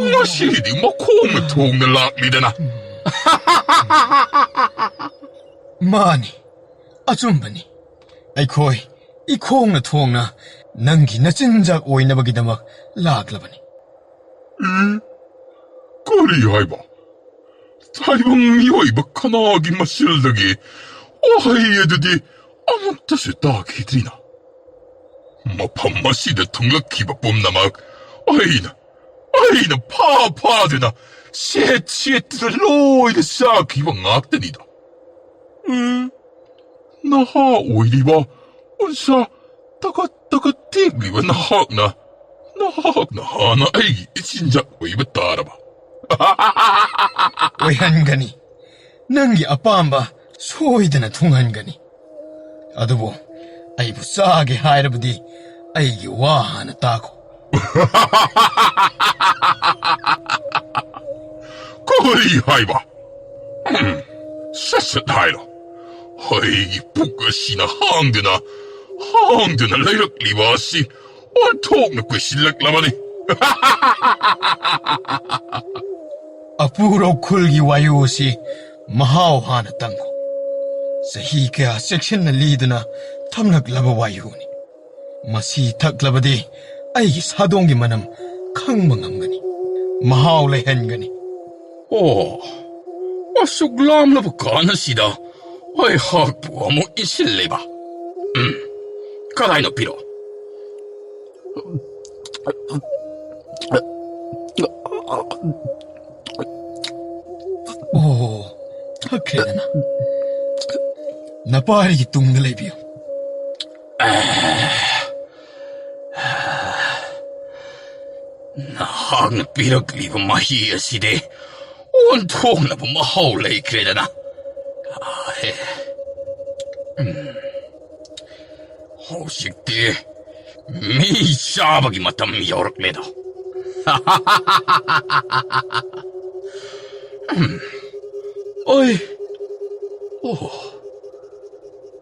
ꯉꯁꯤꯗꯤ ꯃꯈꯣꯡꯅ ꯊꯣꯡꯅ ꯂꯥꯛꯂꯤꯗꯅ. ꯃꯥꯅꯤ, ꯑꯆꯨꯝꯕꯅꯤ. ꯑꯩꯈꯣꯏ ꯏꯈꯣꯡꯅ ꯊꯣꯡꯅ ꯅꯪꯒꯤ ꯅꯆꯤꯟꯖꯥꯛ ꯑꯣꯏꯅꯕꯒꯤꯗꯃꯛ ꯂꯥꯛꯂꯕꯅꯤ. ꯀꯔꯤ ꯍꯥꯏꯕ? ꯇꯥꯏꯕꯪ ꯃꯤꯑꯣꯏꯕ ꯀꯅꯥꯒꯤ ꯃꯆꯤꯜꯗꯒꯤ ꯋꯥꯍꯩ ꯑꯗꯨꯗꯤ ꯑꯃꯨꯛꯇꯁꯨ ꯇꯥꯈꯤꯗ꯭ꯔꯤꯅ. ꯃꯐꯝ ꯑꯁꯤꯗ ꯊꯨꯡꯂꯛꯈꯤꯕ ꯄꯨꯝꯅꯃꯛ ꯑꯩꯅ ꯐꯥꯗꯨꯅ ꯁꯦꯠꯇꯨꯅ ꯂꯣꯏꯅ ꯆꯥꯈꯤꯕ ꯉꯥꯛꯇꯅꯤꯗ. ꯅꯍꯥ ꯑꯣꯏꯔꯤꯕ ꯎꯟꯁꯥ ꯇꯒꯠ ꯇꯦꯛꯂꯤꯕ ꯅꯍꯥꯛꯅ ꯍꯥꯟꯅ ꯑꯩꯒꯤ ꯏꯆꯤꯟꯖꯥꯛ ꯑꯣꯏꯕ ꯇꯥꯔꯕ. ꯑꯣꯏꯍꯟꯒꯅꯤ. ꯅꯪꯒꯤ ꯑꯄꯥꯝꯕ ꯁꯣꯏꯗꯅ ꯊꯨꯡꯍꯟꯒꯅꯤ. ꯑꯗꯨꯕꯨ ꯑꯩꯕꯨ ꯆꯥꯒꯦ ꯍꯥꯏꯔꯕꯗꯤ ꯑꯩꯒꯤ ꯋꯥ ꯍꯥꯟꯅ ꯇꯥꯈꯣ. ꯀꯔꯤ ꯍꯥꯏꯕ? ꯁꯠ ꯍꯥꯏꯔꯣ. ꯑꯩꯒꯤ ꯄꯨꯛ ꯑꯁꯤꯅ ꯍꯥꯡꯗꯨꯅ ꯂꯩꯔꯛꯂꯤꯕ ꯑꯁꯤ ꯑꯣꯟꯊꯣꯛꯅ ꯀꯨꯏꯁꯤꯜꯂꯛꯂꯕꯅꯤ. ꯑꯄꯨꯔꯧ ꯈꯨꯜꯒꯤ ꯋꯥꯌꯨ ꯑꯁꯤ ꯃꯍꯥꯎ ꯍꯥꯟꯅ ꯇꯪꯈꯣ. ꯆꯍꯤ ꯀꯌꯥ ꯆꯦꯛꯁꯤꯟꯅ ꯂꯤꯗꯨꯅ ꯊꯝꯂꯛꯂꯕ ꯋꯥꯌꯨꯅꯤ. ꯃꯁꯤ ꯊꯛꯂꯕꯗꯤ ꯑꯩꯒꯤ ꯁꯥꯗꯣꯡꯒꯤ ꯃꯅꯝ ꯈꯪꯕ ꯉꯝꯒꯅꯤ. ꯃꯍꯥꯎ ꯂꯩꯍꯟꯒꯅꯤ. ꯑꯁꯨꯛ ꯂꯥꯝꯂꯕ ꯀꯥꯟꯅꯁꯤꯗ ꯑꯩꯍꯥꯛꯄꯨ ꯑꯃꯨꯛ ꯏꯟꯁꯤꯜꯂꯦꯕ. ꯀꯗꯥꯏꯅꯣ ꯄꯤꯔꯣ? ꯊꯛꯈ꯭ꯔꯦꯗꯅ. ꯅꯄꯥꯔꯤꯒꯤ ꯇꯨꯡꯗ ꯂꯩꯕꯤꯌꯨ. ꯅꯍꯥꯛꯅ ꯄꯤꯔꯛꯂꯤꯕ ꯃꯍꯤ ꯑꯁꯤꯗꯤ ꯑꯣꯟꯊꯣꯛꯅꯕ ꯃꯍꯥꯎ ꯂꯩꯈ꯭ꯔꯦꯗꯅ. ꯍꯧꯖꯤꯛꯇꯤ ꯃꯤ ꯆꯥꯕꯒꯤ ꯃꯇꯝ ꯌꯧꯔꯛꯂꯦꯗ.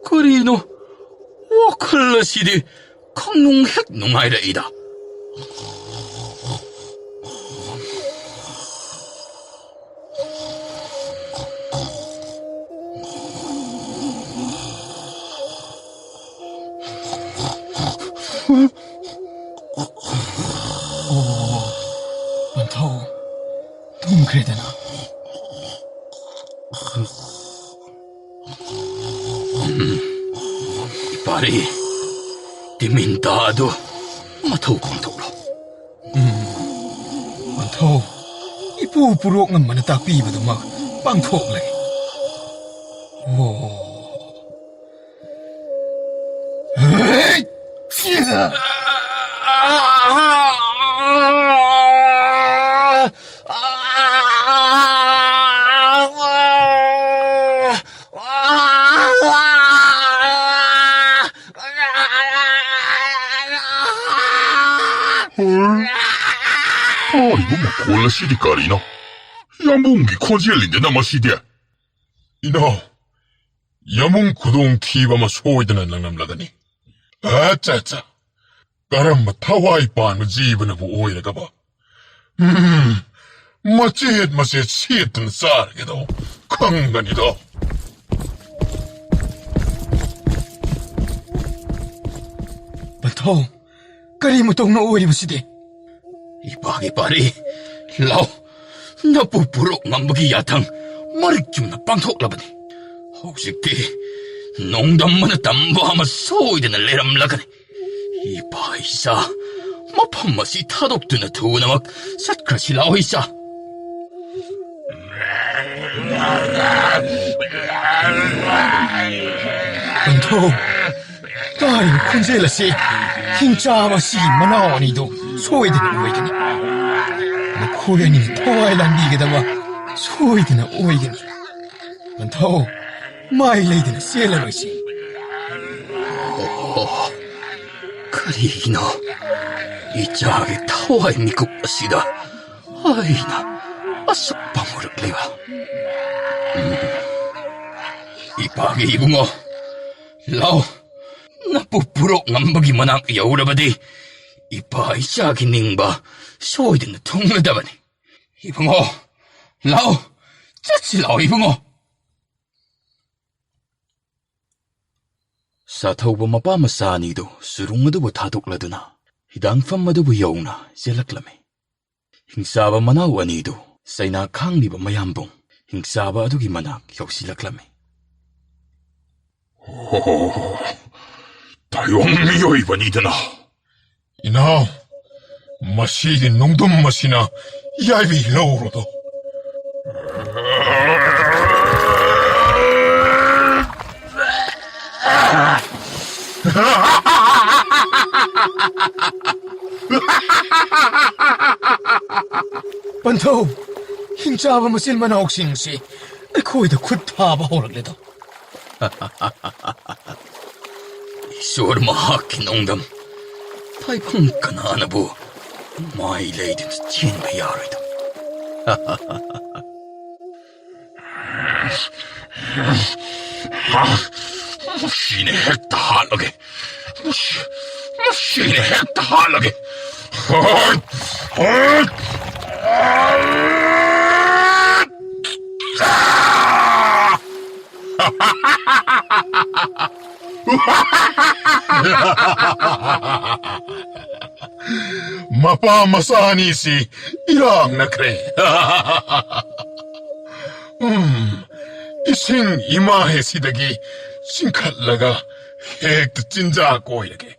ꯀꯔꯤꯅꯣ? ꯋꯥꯈꯜ ꯑꯁꯤꯗꯤ ꯈꯪꯅꯨꯡ ꯍꯦꯛ ꯅꯨꯡꯉꯥꯏꯔꯛꯏꯗ. ꯄꯟꯊꯧ, ꯇꯨꯝꯈ꯭ꯔꯦꯗꯅ. ꯏꯄꯥꯔꯤ, ꯇꯤꯃꯤꯟꯇꯥ ꯑꯗꯨ ꯃꯊꯧ ꯄꯥꯡꯊꯣꯛꯂꯣ. ꯄꯟꯊꯧ, ꯏꯄꯨ ꯄꯨꯔꯣꯛ ꯉꯝꯕꯅ ꯇꯥꯛꯄꯤꯕꯗꯨꯃꯛ ꯄꯥꯡꯊꯣꯛꯂꯒꯦ. 이거 뭐 골라 시디까리나? 야몽기 콘시엘린데 나마 시디야. 이나 야몽 구동 키바마 소이드나 낭남라다니. 아짜짜. 까람마 타와이 반마 지브나부 오이라가봐. 마치 시에튼 싸르게도 강간이다. Bantaw, kari mo tong nauwi mo si di. Ipagi pari, lao, napupuro ng magiyatang marikyum na pangtok laban. Hausikti, nongdam mo na tamba masoy din na leram lagan. Ipa isa, mapamasi tadok doon na tunamak satkra sila o isa. Bantaw, taring konsela si hinchawa si manaw nido soy din na uwi gani. Nakuya ni tawai lang di ka dawa soy din na uwi gani. Bantaw, mailay din na sila ba si. Karina, ijagi tawai mikuk asida. Ay na, asok pangurak liwa. Ipagi ibu mo, lao, napupuro ng magimanang iyaura ba di? Ipa ijagi ningba, soy din na tungladaban. Ibu mo, lao, chatsilaw ibu mo. Sa tauba mapamasani do, surung adubo tatukladuna. Hidang fam adubo yauna, zilaklame. Hingsaba manaw anido, say nakang di ba mayambong. Hingsaba adugi manak, yaw silaklame. 다용 미요이번이드나. 이나 마시디 농돈 마시나 야이비 로우로도. Bantaw, hinchawa mo silman na oksing si. Ako'y da kutaba horak lito. Isur mahakinongdam. Taipang kanana bu. My ladies chin bayarito. 무시네 핵다 할라게. 무시네 핵다 할라게. Mapamasahan si ilang na kre. Ising imahe sidagi singkatlaga hekta 진자 koyage.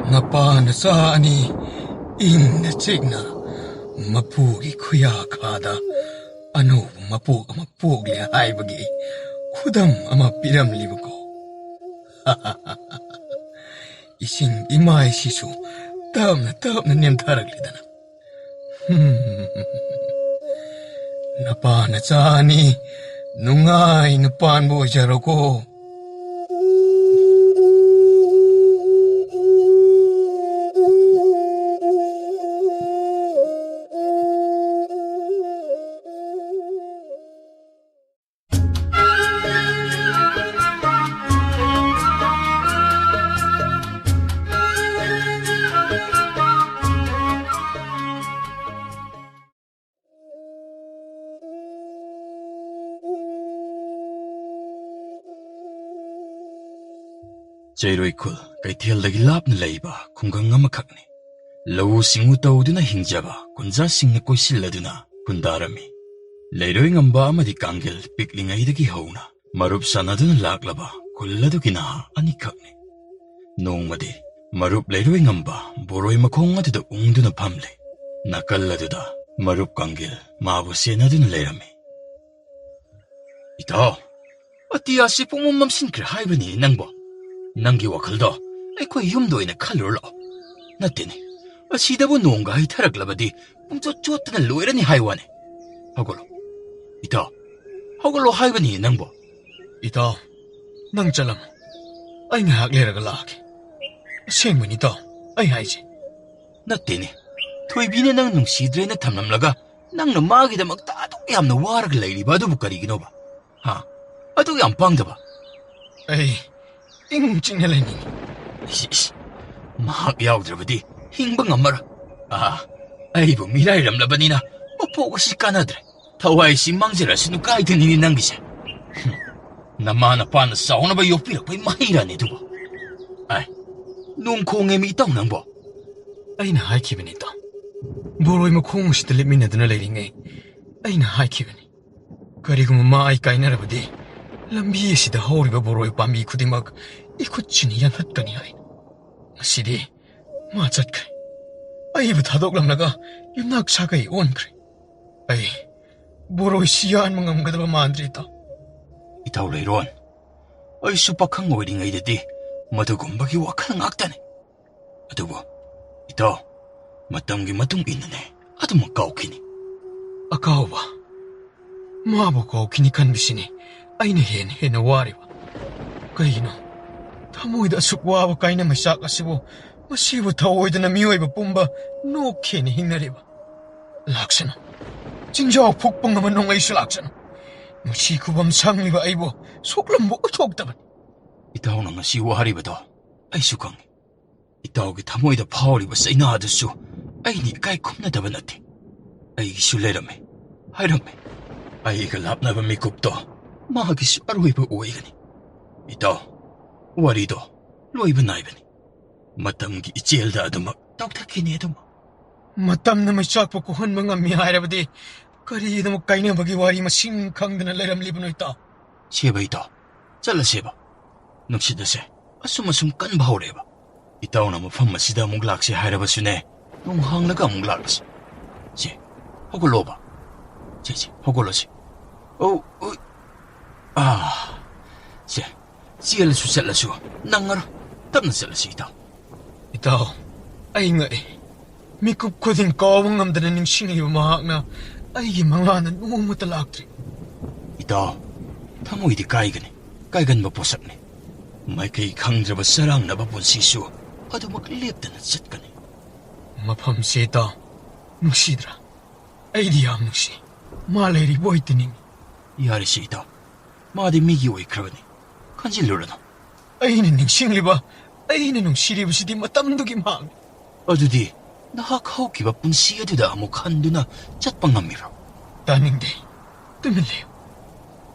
Napanasani inna chigna mapugi kuya kada ano mapugli haibagi kudam ama piram libuko. Ising imay sisu tam na nemtaraglidana. Napanasani nungay napanbo jaroko. Jairoikul kaithialdagi lapna leiba khungang amakhakni. Lau singu tauduna hingjaba kunja singna koisilladuna kundarami. Leiroi ngamba amadi kangel piklingaidagi hauna. Marup sanaduna laklaba kulladugi naha anikhakni. Nongmadi marup leiroi ngamba boroi makhong aduda ungduna phamle. Nakalladuda marup kangel mabu senaduna leirami. Itaw, atiyasi pumumamsinkre haibani nangbo. Nangi wakaldo aikoi yumdo ina khalurlo. Natini, asidabu nonga hitaraklabadi pungchotchotna loirani haiwane. Hagolo. Itaw, hagolo haibani nangbo. Itaw, nang chalam. Ay ngahak leraga laki. Asengmani itaw, ay haiji. Natini, thoibine nang nungsidre na thamnamlaga nang na magidamakta aduk yamna warag lairiba adubu kariginoba. Ha, aduk yam pangdaba. Ay, ingching nalani. Ish, mahak yaudravadi hingba ngamara. Aibu mirairamlabanina mapoksi kanadre. Thawai si mangzirasi nukaitani nangise. Namana pana saunaba yopirakpai mahirani duba. Ay, nungkhonge mi itaw nangbo. Aina haikibani itaw. Boroi makhong sida lepminaduna leiringai. Aina haikibani. Kariguma ma ay kainarabadi. Lambi asida horiba boroi pambi khudimak ikutchini yanhatkani hai. Masidi ma chatkre. Aibu thadoklamlaga yunak sagai onkre. Ay, boroi siyan mangamgadaba mandri itaw. Itaw leiron. Ay supakhang oiringaidadi madugumbagi wakhal ngaktani. Adubo, itaw, matamgi matung inane adumak kaukini. Akauba. Mabu kaukini kanbisini aina hena wariba. Kaino, thamoida asukwaaba kaina masak asibo masibu thawoidana mioiba pumba nokheni hingnariba. Laksana. Jingjao phukpang naman nung aisu laksana. Nusi kubam sangliba aibo soklambo uthoktaban. Itaw na ngasi waharibado ay sukangi. Itaw ki thamoida phawriba saina adusu ay ni kai khumnadaba nati. Ay gisu lerame, hairame. Ay ikalapnaba mikupto mahagisu aruiba uwaigani. Itaw, warido loiba naibani. Matamgi ichelda adumak tawtakini adumak. Matam na may sakpa kuhan mga mihairabadi. Kari na magkaina bagi wari masing kangdana layramliban itaw. Seba itaw, chala seba. Nagsidase, asum kan bahoreba. Itaw na mafam masida mong laksi hairabasune nung hanglaga mong lakas. Si, hogolo ba? Si, hogolo si. Oh, si, siya lasu sa lasu, nangar, tam na sa lasi itaw. Itaw, ay nga eh. Mikup ko din kawang ngamdanan ng singayo mahak na ay manganan umutalaktri. Itaw, tamo iti kaigan maposak ni. May kay kangdraba sarang nabapon sisu, ado magliptan at sat ka ni. Mapamsi itaw, nungsidra. Ay diyam nungsi, malayri boy tining. Yari si itaw, maadi migiway krabani, kansilura na. Ay na ningsingli ba? Ay na nungsiri ba si di matamdugi mahak? Ado di, nakakauki ba punsiya duda amukhan na chatpang ngamira. Taning di, tumilayo.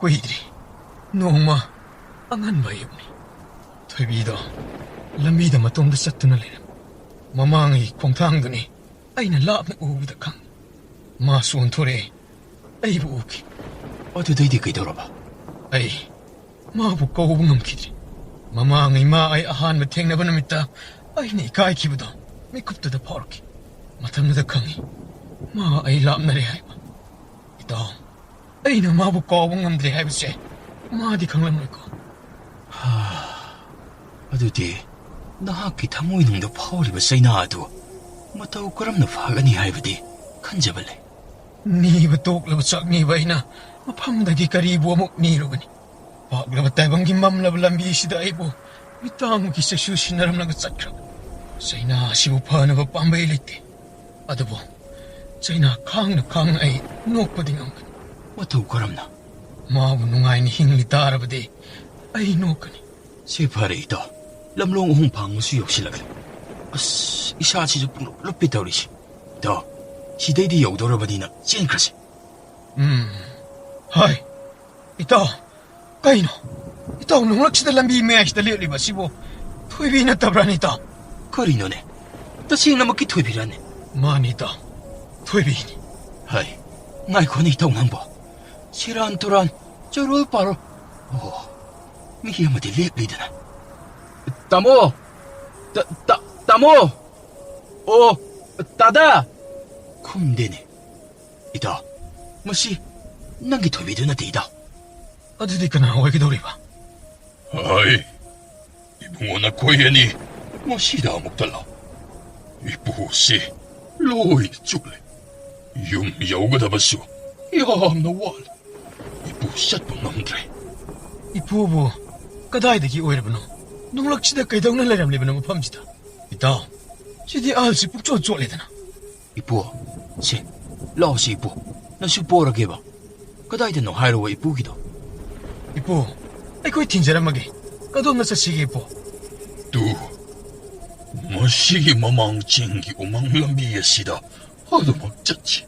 Kuidri, noong ma, angan ba yun ni? Toibido, lamida matungda sa tunaliram. Mamangi kung tang duni, ay nalap na uwida kang. Masuon tore, ay buuki. Ado day di kay ba? Ay, mabukaw bungam kidri. Mamangi ma ay ahan mateng na ba namita, ay na ikay kibudo. May kupta da porki. Matam na da kangi. Ma ay lap na rehay ba. Ito, ay na mabukaw bungam rehay ba siya. Ma di kang lamay ko. Ado di, nakakita mo inong napawali ba sa inaado? Mataw karam na fagani hay ba di, kanjabale. Ni ba tok labat sak ni ba ina, mapamdagi karibu amok niro gani. Paglabat tayo bang gimam labalambi si daibo, mitang kisa susi naram nagat sakra. Sa ina sibu pa na ba pambailiti. Ado po, sa ina kang na kang ay nok pa dingam gani. Mataw karam na. Mabunungay ni hinglitara ba di, ay nok gani. Si pare ito, lamlong uhong pangusuyok sila gali. As isa si Jupong lupitaw rin siya. Ito, si Daydi yaudora ba di na siyan krasi? Hay, ito, kaino, ito, nung laksida lambi may ayos dali ba sibo, 토이비나 따브라니다. 거리노네. 다시나 먹기 토이비라네. 마니다. 토이비니. 하이, 나이코니 동남보. 시란 또란 저럴 바로. 미야마디 립리드나. 따모! 따모! 따다! 쿰데네. 이다. 뭐시, 난기 토이비드나 데이다. 어디디 그나 오이기도리바. 아이, 이붕어나 고이애니 뭐시다 먹달라. 이부시 로이 줄래. 여우가 봤슈. 야암나 왈. 이부 샷봉 남드레. 이부부 까다이데기 오이르브노. 농락치다 까이다우나 레람리브노 팜지다. 이다. 시디 알시 북조조레드나. 이부, 시, 라오시 이부. 나 슈포라게 봐. 까다이데 너 하이로와 이부기도. 이부. 아이코이 틴제라마게. 까도나 사시기 이부. 두 머시기 마망징기 오망람비에시다. 하도 먹졌지.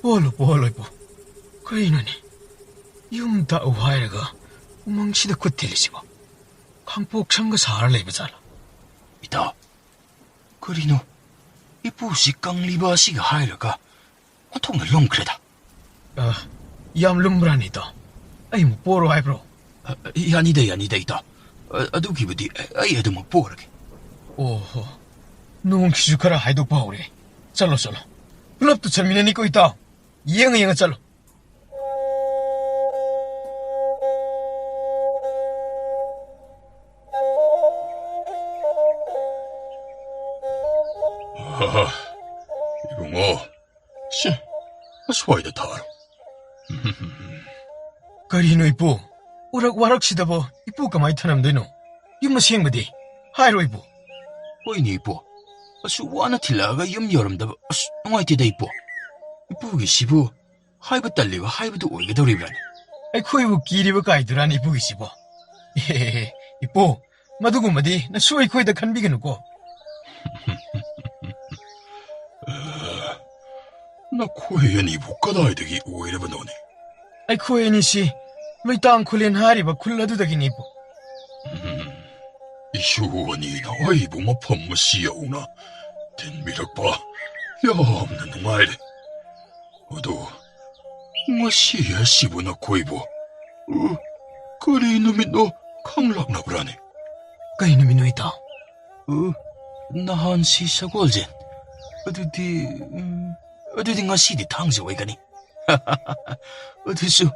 볼로 이부. 그이노니. юм다 우하이르가 우망시다 콧텔리시고. 강폭창가 사알레이브자라. 이다. 그리노, 이부시 깡리바시가 하이르가 통을 롱크레다. 얌룸브라니다. 아이 뭐 보로 하이브로. 야니다 이다. 아두기부디 아이에도 뭐 보라게. 오호. 누군 기주카라 하이독 바오래. 잘로. 블럽도 철미네 니고 있다. 이행아 잘로. 하하, 이붕어. 씨, 소이다 타로. 거리노 이부. 우락와락 시다보 이부가 많이 타남되노. юм나 시행부디. 하이로 이부. 어이니 이뻐. 수와나 틸라가 염여름다. 와이티다 이뻐. 이쁘기 시부. 하이브 딸리와 하이브도 오이게 도리브라니. 아이코이부 기리부 가이드라니 이부기 시보. 예, 이부. 마두구마디 나 수이 코이다 간비게 놓고. 나 고이애니 북가다이득이 오이레바 너네. 아이코이니시. 로이땅 쿨린 하리바 쿨라두다긴 이부. 이슈원이나 아이부마 펌무시여우나 된미력봐 야없는 말래. 어도 뭐시야 시부나 고이부. 그리 이놈이 너 강락나브라네. 까이놈이 누이다. 나한 시샤골젠. 어두디 nga 시디 탕자 왜가니? 어두수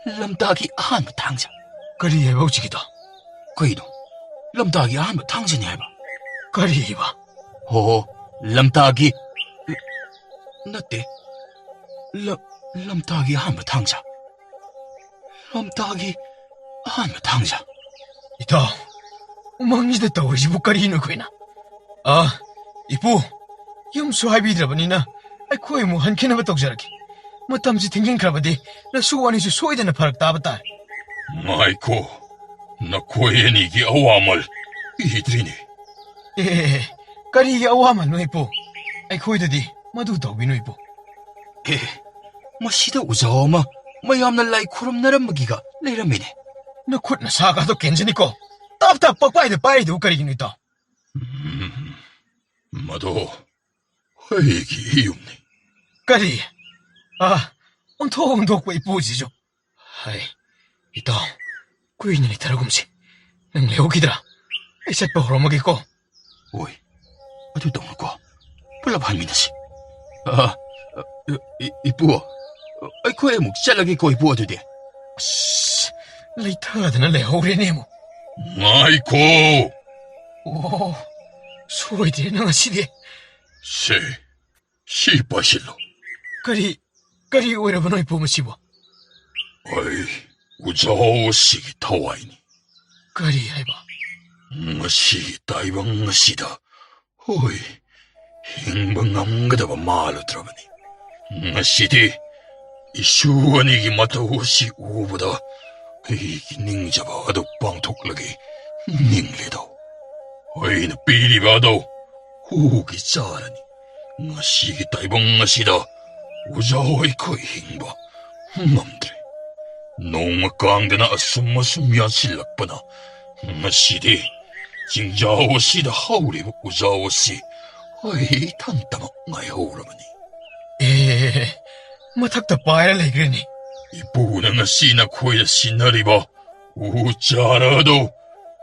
람다기 아한바 탕자. 까리 해봐우지기다. 거이도 람다기 아한바 탕자니 해봐. 까리 해봐. 람다기 나때 람다기 아한바 탕자. 람다기 아한바 탕자. 이다. 우망지됐다 우리 집 까리 이노 거이나. 이부. 염수 하이비드라보니나. 아이코이 뭐 한캔나마 떡자라기. 뭐 땀지 댕긴 크라바디 나 수고하니시 소이되나 파락 따봤다. 아이코 나 고이애니기 아와말 이들이니. 예, 까리 이게 아와만 노이부. 아이코이드디 마두 덕비 노이부. 뭐 시다 우자마 뭐 얌날 라이 쿠름 나란 먹이가 레라미네. 나 콧나 사가도 괜찮니까. 답답 뻑빠이드 빠이드 우까리긴 있다. 마도 회기 이없네. 까리. 온통 덕고 이쁘지죠. 하이, 이따 구인이 다르금시. 능 레오기더라. 이셋 버러 먹이고. 오이, 어디 동물고? 불러 반미나시. 이쁘어. 아이코에 목 잘라기 거의 부어도 돼. 씨, 레이터드나 레오레네모. 아이코. 오, 소이들이 나가시디. 세, 시바실로. 까리 오이라보노 이쁘면 씹어. 아이, 우자오시기 타와이니. 까리 해봐. 시기 따이방 시다. 어이, 행방암가다가 말로 들어보니. 시디, 이슈원이기 마타오시 우보다 이기 닝자바 아도 방톡락이 닝리도. 어이는 삐리바도 후기 짜라니. 시기 따이방 시다. 우자오이 거의 행바. 맘들이. 농마 깡대나 숨마 숨미한 실락바나. 시디, 징자오시다 하우리부 우자오시. 어이, 탄따먹 나이 하우라마니. mathakta paira legreni. Ipuna nga sina kuya sinariba. Ucharado.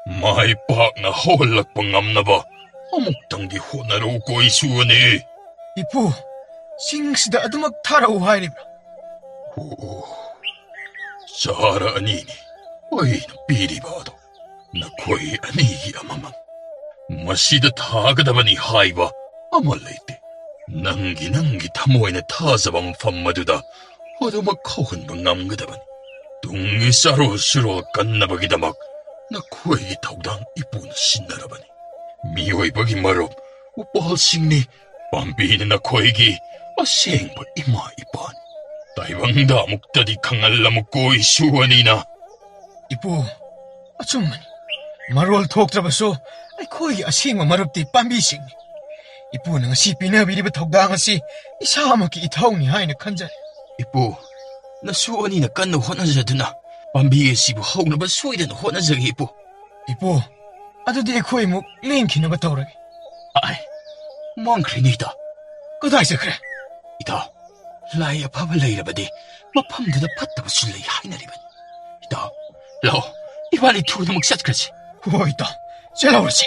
May pak na holak pangam na ba? Amuktang di honaro ko isuani. Ipu, singsida adumak tara uhairibra. Oo. Sara anini. Ay, napiribado. Nakoy anigi amamang. Masida tagadaba ni haiba. Amalayte. Nanggi tamoy na tasabang fammaduda. Adumak kauhan bang namgadaban. Tungi saro suro kannabagidamak. Nakoy tawdang ipuna sinarabani. Miyoy bagi marop. Upahal singni. Pambina nakoy gi. Aseng ba ima ipan. Taibang damuk tadi kangalamuk ko isuani na. Ipu, atsumani. Marol thoktrabaso ay khoi asingma marupti pambisingni. Ipu na ngasi pinabiriba thawdang asi isamaki ithawni haina khanjari. Ipu, nasuani na kanna honajaduna. Pambi sibu hawnaba soidana honajagi ipu. Ipu, adudi akhoi muk lengkinaba tawragi. Ai, mangkhrini ita. Kadai sakre? Ita, lai afaba leirabadi mafamduda fattabasu lei hainaribani. Ita, lao, ibani thudamuk satkrasi. Hoi ta, selawrasi.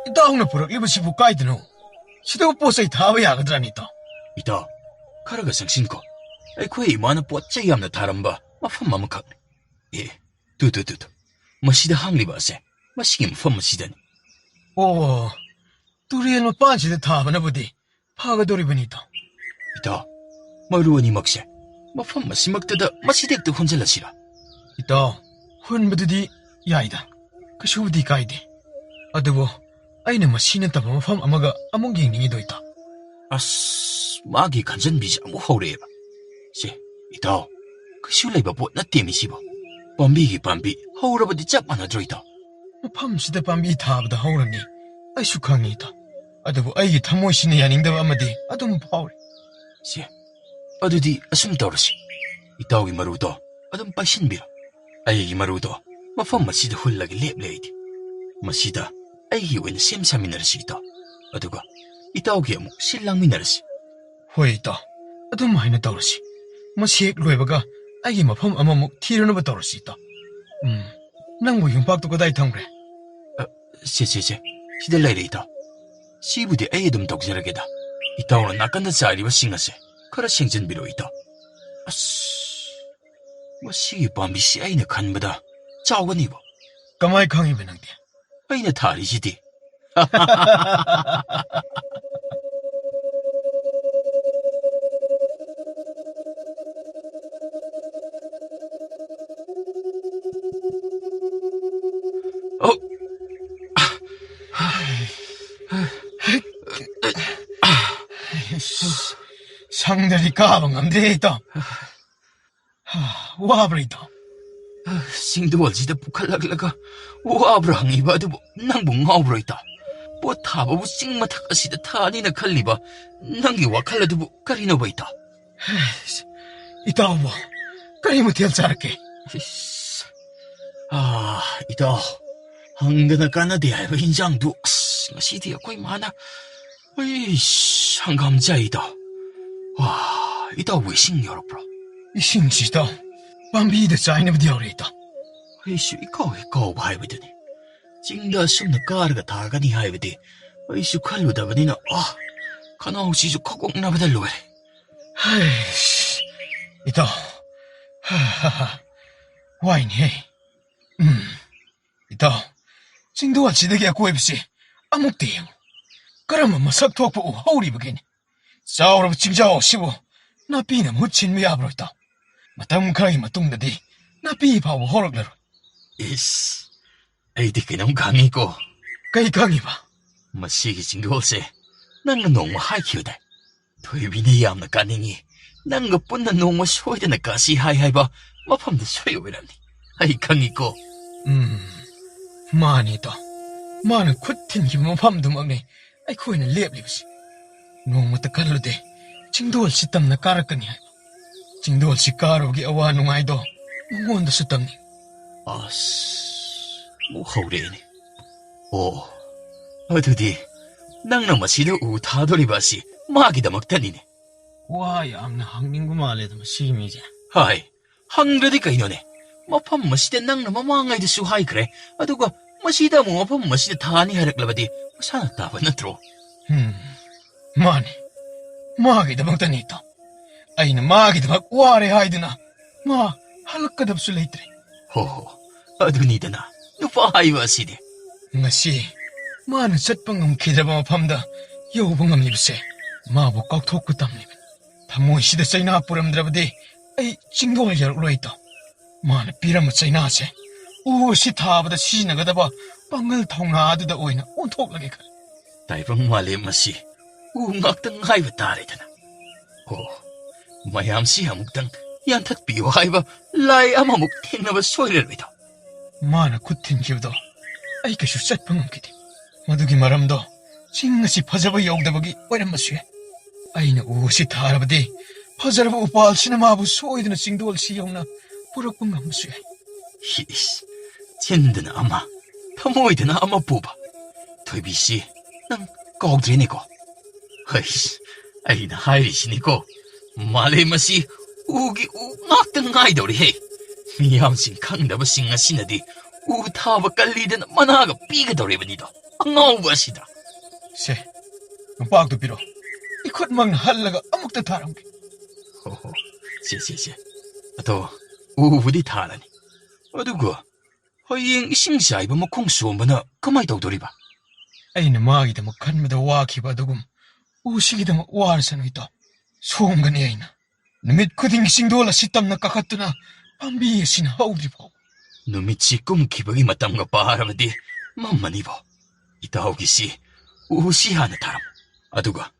Itaungna purakliba kaidano. Sidaw posay thaba yagadra nito. Ita, karaga sangsinko. Aykoi imana potcha yamna taramba mafam amakakni. Tu. Masida hangliba ase. Masigi mafam masidani. Oh, turiel mapansida thaba na budi. 파가돌이버니 ito. Ita, maruani makse. Mafam masimagtada masidekta honjalasira. Ito, hunbadudi yaida. Kasubudi kaide. Adubo, ayna masina taba mafam amaga among yengningido ito. As, magi kanjanbisi amu haureeba. Se, ita, kasulaiba pot na temisibo. Pambigi pambi, haurabadi chap manadro ita. Mafam sida pambi thabada haurani. Ay sukhangi ito. Adubo aigi thamoisina yaningdaba amadi adum phawre. Se, adudi asum tawrasi. Itawgi marudo adum paisinbira. Aigi marudo mafam masida hullagi leplaidi. Masida aigi oina semsaminarasi ita. Aduga itawgi amu silangminarasi. Hoi ito, adum haina tawrasi. Masiyek loibaga aigi mafam amamuk thiranaba tawrasi ito. Nangbu yungpakto kadai thamgre? Se, sida laire ita. Sibudi ay adum tawjarageda. Itawna nakanda sariba singase. Kara sengjanbiro ita. As, masigi pambisi ayna khanbada chawganibo. Kamay khangiba nangdi? Ayna tharisidi. Oh. 상대리 까방 안돼 있다. 와브라 있다. 싱두월지다 부칼락라가 와브랑 이바도 낭부 ngawbro ita. 포타바부 싱마탁아시다 타니나 칼리바 낭기 와칼라두부 까리노바 ita. 이따 뭐 까리무 될 자랄게. ita. 한가나 까나디 알바 인장도 ngasidiya ko'y mana. Ay, hanggang ita. 와, ita wising yorobro. 이싱시다. 밤비다 짜이나 비디오레 있다. 아이씨, ikaw ba haibadani? Jingda sumna karaga tagani haibadi. Aishu kaludabani na, kanao sisu kakong nabadalwari. 아이씨, 이따. 와인 해. 이따. 징도와 지대기야 고입시. 아묵대요. 그러면 뭐 석토포 하우리버긴. 싸우러 징자오 시고. 나 비는 묻힌 미야브로 있다. 마땅 카이 마뚱다디. 나 비파고 호럭러로. Is, ay di kinam kangi ko. Kay kangi ba? Masigi singgolse. Nanga nong mahaikyuda. To'y binayam na kaningi. Nanga pun na nong masoy na nakasihay ba. Mapam na soy wiramni. Ay kangi ko. Mani ito. Mani kutin ki mapam dumagni. Ay ko'y na liab-libsi. Nung matakalode. 징돌시 땀나 깔았거니 하이바. 징돌시 까르기 아와 농아이도 몽원도스 땀니. haureene. Adudi, nangna masido utadoribasi magidamaktanine. 와 얌나 항닝구 말레도 시미제. Hai, hangradi kainone. Mapam masida nangna mamangaydasu hai kre. Aduga, masida mo mapam masida thani haraklabadi masana taba natro. 마네. 마기다막다니또. 아이는 마기다막 와레 하이드나. 마 할락가답수 레이트레. Adunidana, nupa haibaside. ngasi maana chatpa ngamkhidaba mafamda yauba ngamlibse mabu kaukthokku tamlib thamoi sida chaina puramdrabadi ai chingdol yarloito maana pirama chaina se u si thabada sinagadaba pangal thongna aduda oina onthoklage khal Taibang male masi, ngaktang haiba taredana. Mayam si hamuktang yantat piwa haiba lai amamuk tingnaba soilerwito. maana khutthimkhibdo ai kashu chatpa ngamkidi madugi maramdo chingasi phajaba yaudabagi oirammasu aina usi tharabadi phajaba upal sina mabu soidna chingdol si yauna purakpa ngammasu His, chendana ama, thamoidana ama puba. Toibisi, nang kaugdriniko. Hais, aina hairishiniko. Male masi, ugi ngaktang ngaidori he. Miyamsing kangdaba singa sinadi, thaba kalidana managa pigadoribanido. Angawba sida. 세 bagdu piro ikhot mang hallaga amukta tharamge 세. Ato, ubudi tharani. Adugo, hayeng ising saiba makong sombana kamay tawdoriba. aina magidama khanbada wakhiba adugum usigidama warasanoito somgani aina numit khuding singdola sitamna kakhattuna pambi asina haudribo Numitsi kumkibagi matamga paharabadi mamanibo. Itahogisi, usi hana taram. Aduga,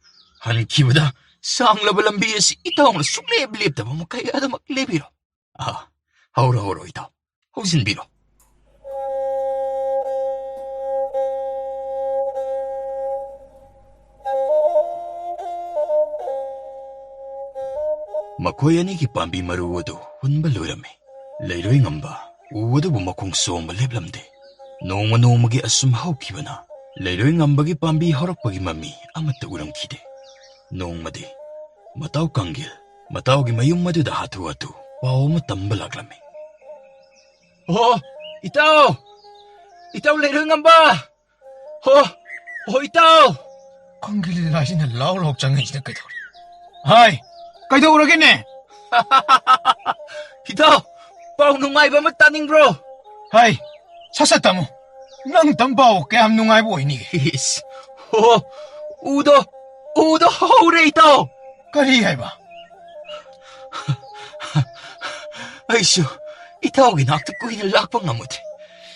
hankibada sanglaba lambi asi itahong sukleb-lebdaba makaya adamak lebiro. Hauro ito. Hausin biro. Makoy anigi pambi maruwado hunba loirame. Leiroy ngamba, uwadabu makong somba leblamde. Nongmagi asum haukibana. Leiroy ngambagi pambi horakpagi mami amata uramkide. Nongmadi, mataw kanggil, matawgi mayum maduda hatu-hatu, pawma tambalaglame. Itaw! Itaw leiroy ngamba! Itaw! kanggil rasina laulok jangajina kaidawri hai kaidawrageне Itaw! Pao nungayba mataning bro! hai sasatamo nang tambao kayam nungaybo inige His! Udo haure itaw! kari haiba Aisyo, itawagi nakta ko hinalakpang ngamut.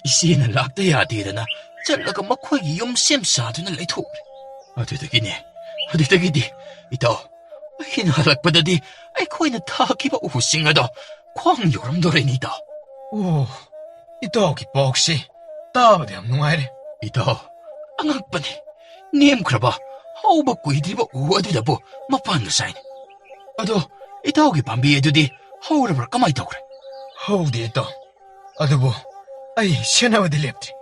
Isi hinalakta yadirana, talaga makwagi yung siyamsado na laitore. Aditagini, itaw, hinalakpadadi, ay ko'y natakiba uhusing ado, kwang yoram do rin itaw. 오 이따오기 뻑시 따바디 암농아이래 Itaw, ang agpani, niyem kraba, haubak ko idiba uwadidabo, mapano sain. Ado, itawagi pambi edudi, haurabar kamay tawre. 하우디 있다 아드보 아이 시나바디 렙디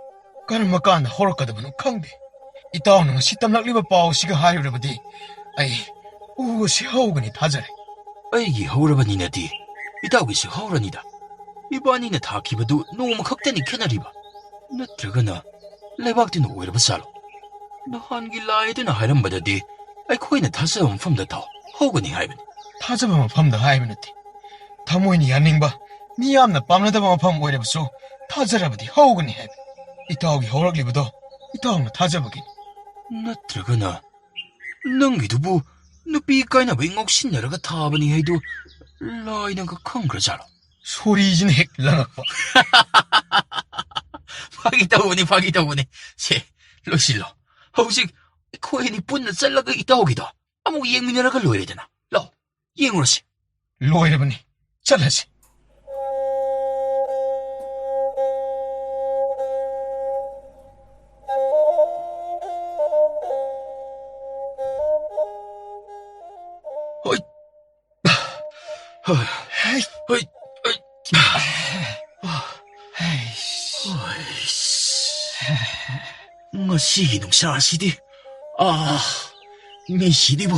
까르마까나 호락가다보는 캉데 이따오는 시땀락리바 빠오시가 하유라바디 아이 우시 하우그니 다자래 Aigi haurabanina-di, itawagisi hauranida. Ibanina takibadu nung makakdani kanariba. Natragana, laibagdi na uwiraba salo. Nahangilay na hairambadadi, ay ko'y natasa umfamda tao, haugani haibani. 타자바 마팜다 하이브는디 타모이니 야닝바 미암나 빰나다바 마팜 오이라바소 타자라바디 하우그니 해 이따오기 호락리바도 이따오나 타자바긴 Natragana, nanggidubu, nupi-kay-na-ba ingok sinaraga tabani haydo, lay nang kakangra salo. 소리진 핵 랑악바 Pagitawuni. Si, Lucilo. Hausik, ko'y nipun na talaga itawagida. Amo iyang minaraga loy na. Lo, iyang oras. 로이라바니 잘라지 ngasi nungsaasidi. 미시디보.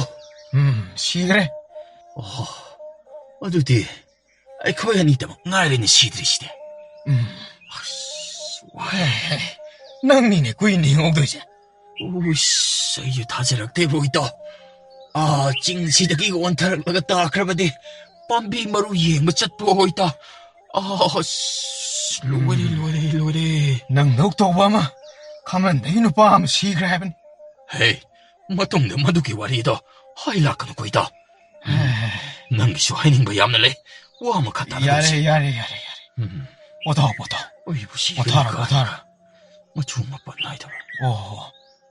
시그래. 어두디, 거야 니다마 나이레니 시드리시대. 낭니네 구인이 옥도이자. 우씨, 이 다제락 대보이다. 찡시덕이 원타락 나갔다. 그러면디 빰비 마루 예뭐 잣보이다. 로레. 낭 녹도바마. 가면 내 누빠함 시그래 하면. 헤이, 마동네 마두기 와리다. 하이라카노 거이다. 낭기쇼 하이닝바 얌날래. 와마 갖다 놓으시. 야래. 오다. 어이구 시. 오타라. 마주마 빤나이다.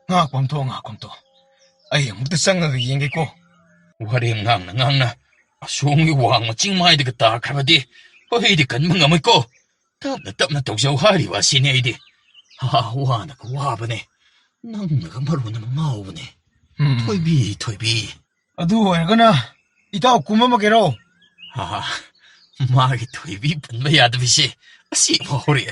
ngakpamto. Ay, magdasang ngagiyeng ko. Waring ngang. Asung iwang macingmay di kata krabadi. Di kan mga may ko. Tap na togsaw hari wa sinaydi. Wana ka waba ne. Nang nagamaru na mangaw ne. Toy bi. Adu, ay ka na. Itaw, kumamagiraw. Magi toy bi panmayada bisi. Asi mahuri.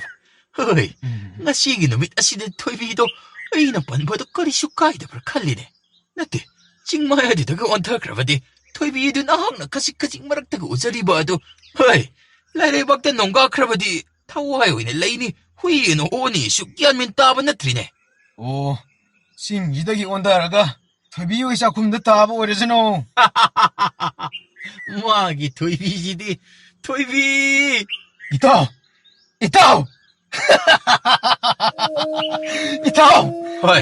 Hoy, nasigi numit aside toy bi do. Ay napanbado karisukay da prakalline. Nati, chingmayadi daga onta krabadi. Toy bi do nahang na kasing maragtaga uzaribado. Hoy, laray bagta nongga krabadi. Tawayo ine layni. Hui no oni sukyan min taba na trine. sim yidagi ondaraga. Tobiyo isa kumda taba oresano. Magi toy bi jidi. Toy bi. Itaw! Hoy,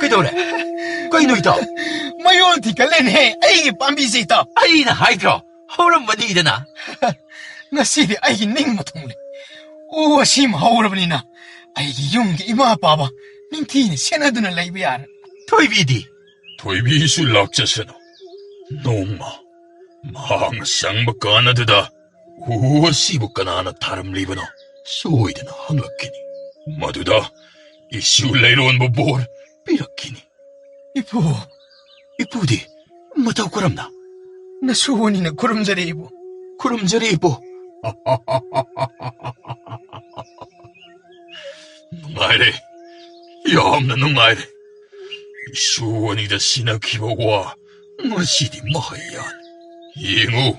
kaidaw re? Kaino itaw? Mayon ti kalen he. Ay, pambisi itaw. Ay na haidro. Hauram manida na. Nasidi ay ning matungli. Asim haurabni na. Ay yung ima paba. Ning tini senaduna laibiyar. Toy bidi. Toy bi su lakjasano. Nongma. Mahang sang bakana da. Sibu kanana taram libano. Soidana hanglakini. Maduda. Isu layron babor. Pirakini. Ipudi. Mataw kuramna. Nasuwani na kuramjaribo. Nungaire. Yamna nungaire. Isuwanida sinakibawa. Ngasidi mahayan. Yengu.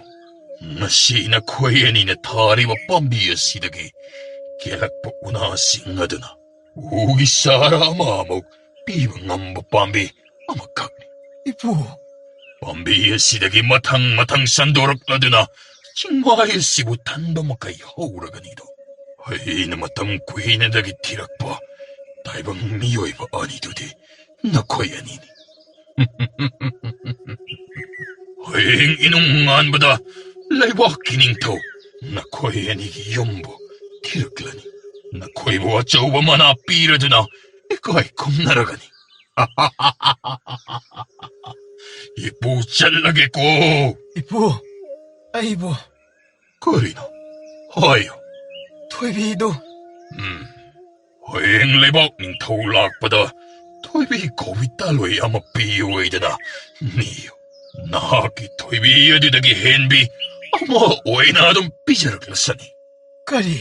Ngasina koyenina tariwa pambiya sidagi. Kelakpa una singadana. Ugi sara amamok. Piba ngamba pambi. Amakakni. Pambiya sidagi matang sandorak ladana. 칭마의 씨부 단도막가이 허우라가니도 하이나 마탐 구이네다기 티락바 다이방 미요이바 아니도데 나코야니니 하잉 이놈 안보다 라이바 기닝토 나코야니기 염보 티락라니 나코이보와 저우바마나 삐라드나 이거이 겁나라가니 이쁘 잘라겠고 Aibo. Korino. Hayo. Toybido. Hoyeng lebok ning tolak pada. Toybi kowitaloy ama piyoy dana. Niyo. Naki toybi yadidagi henbi. Ama oy na adong pijarak lasani. Kari.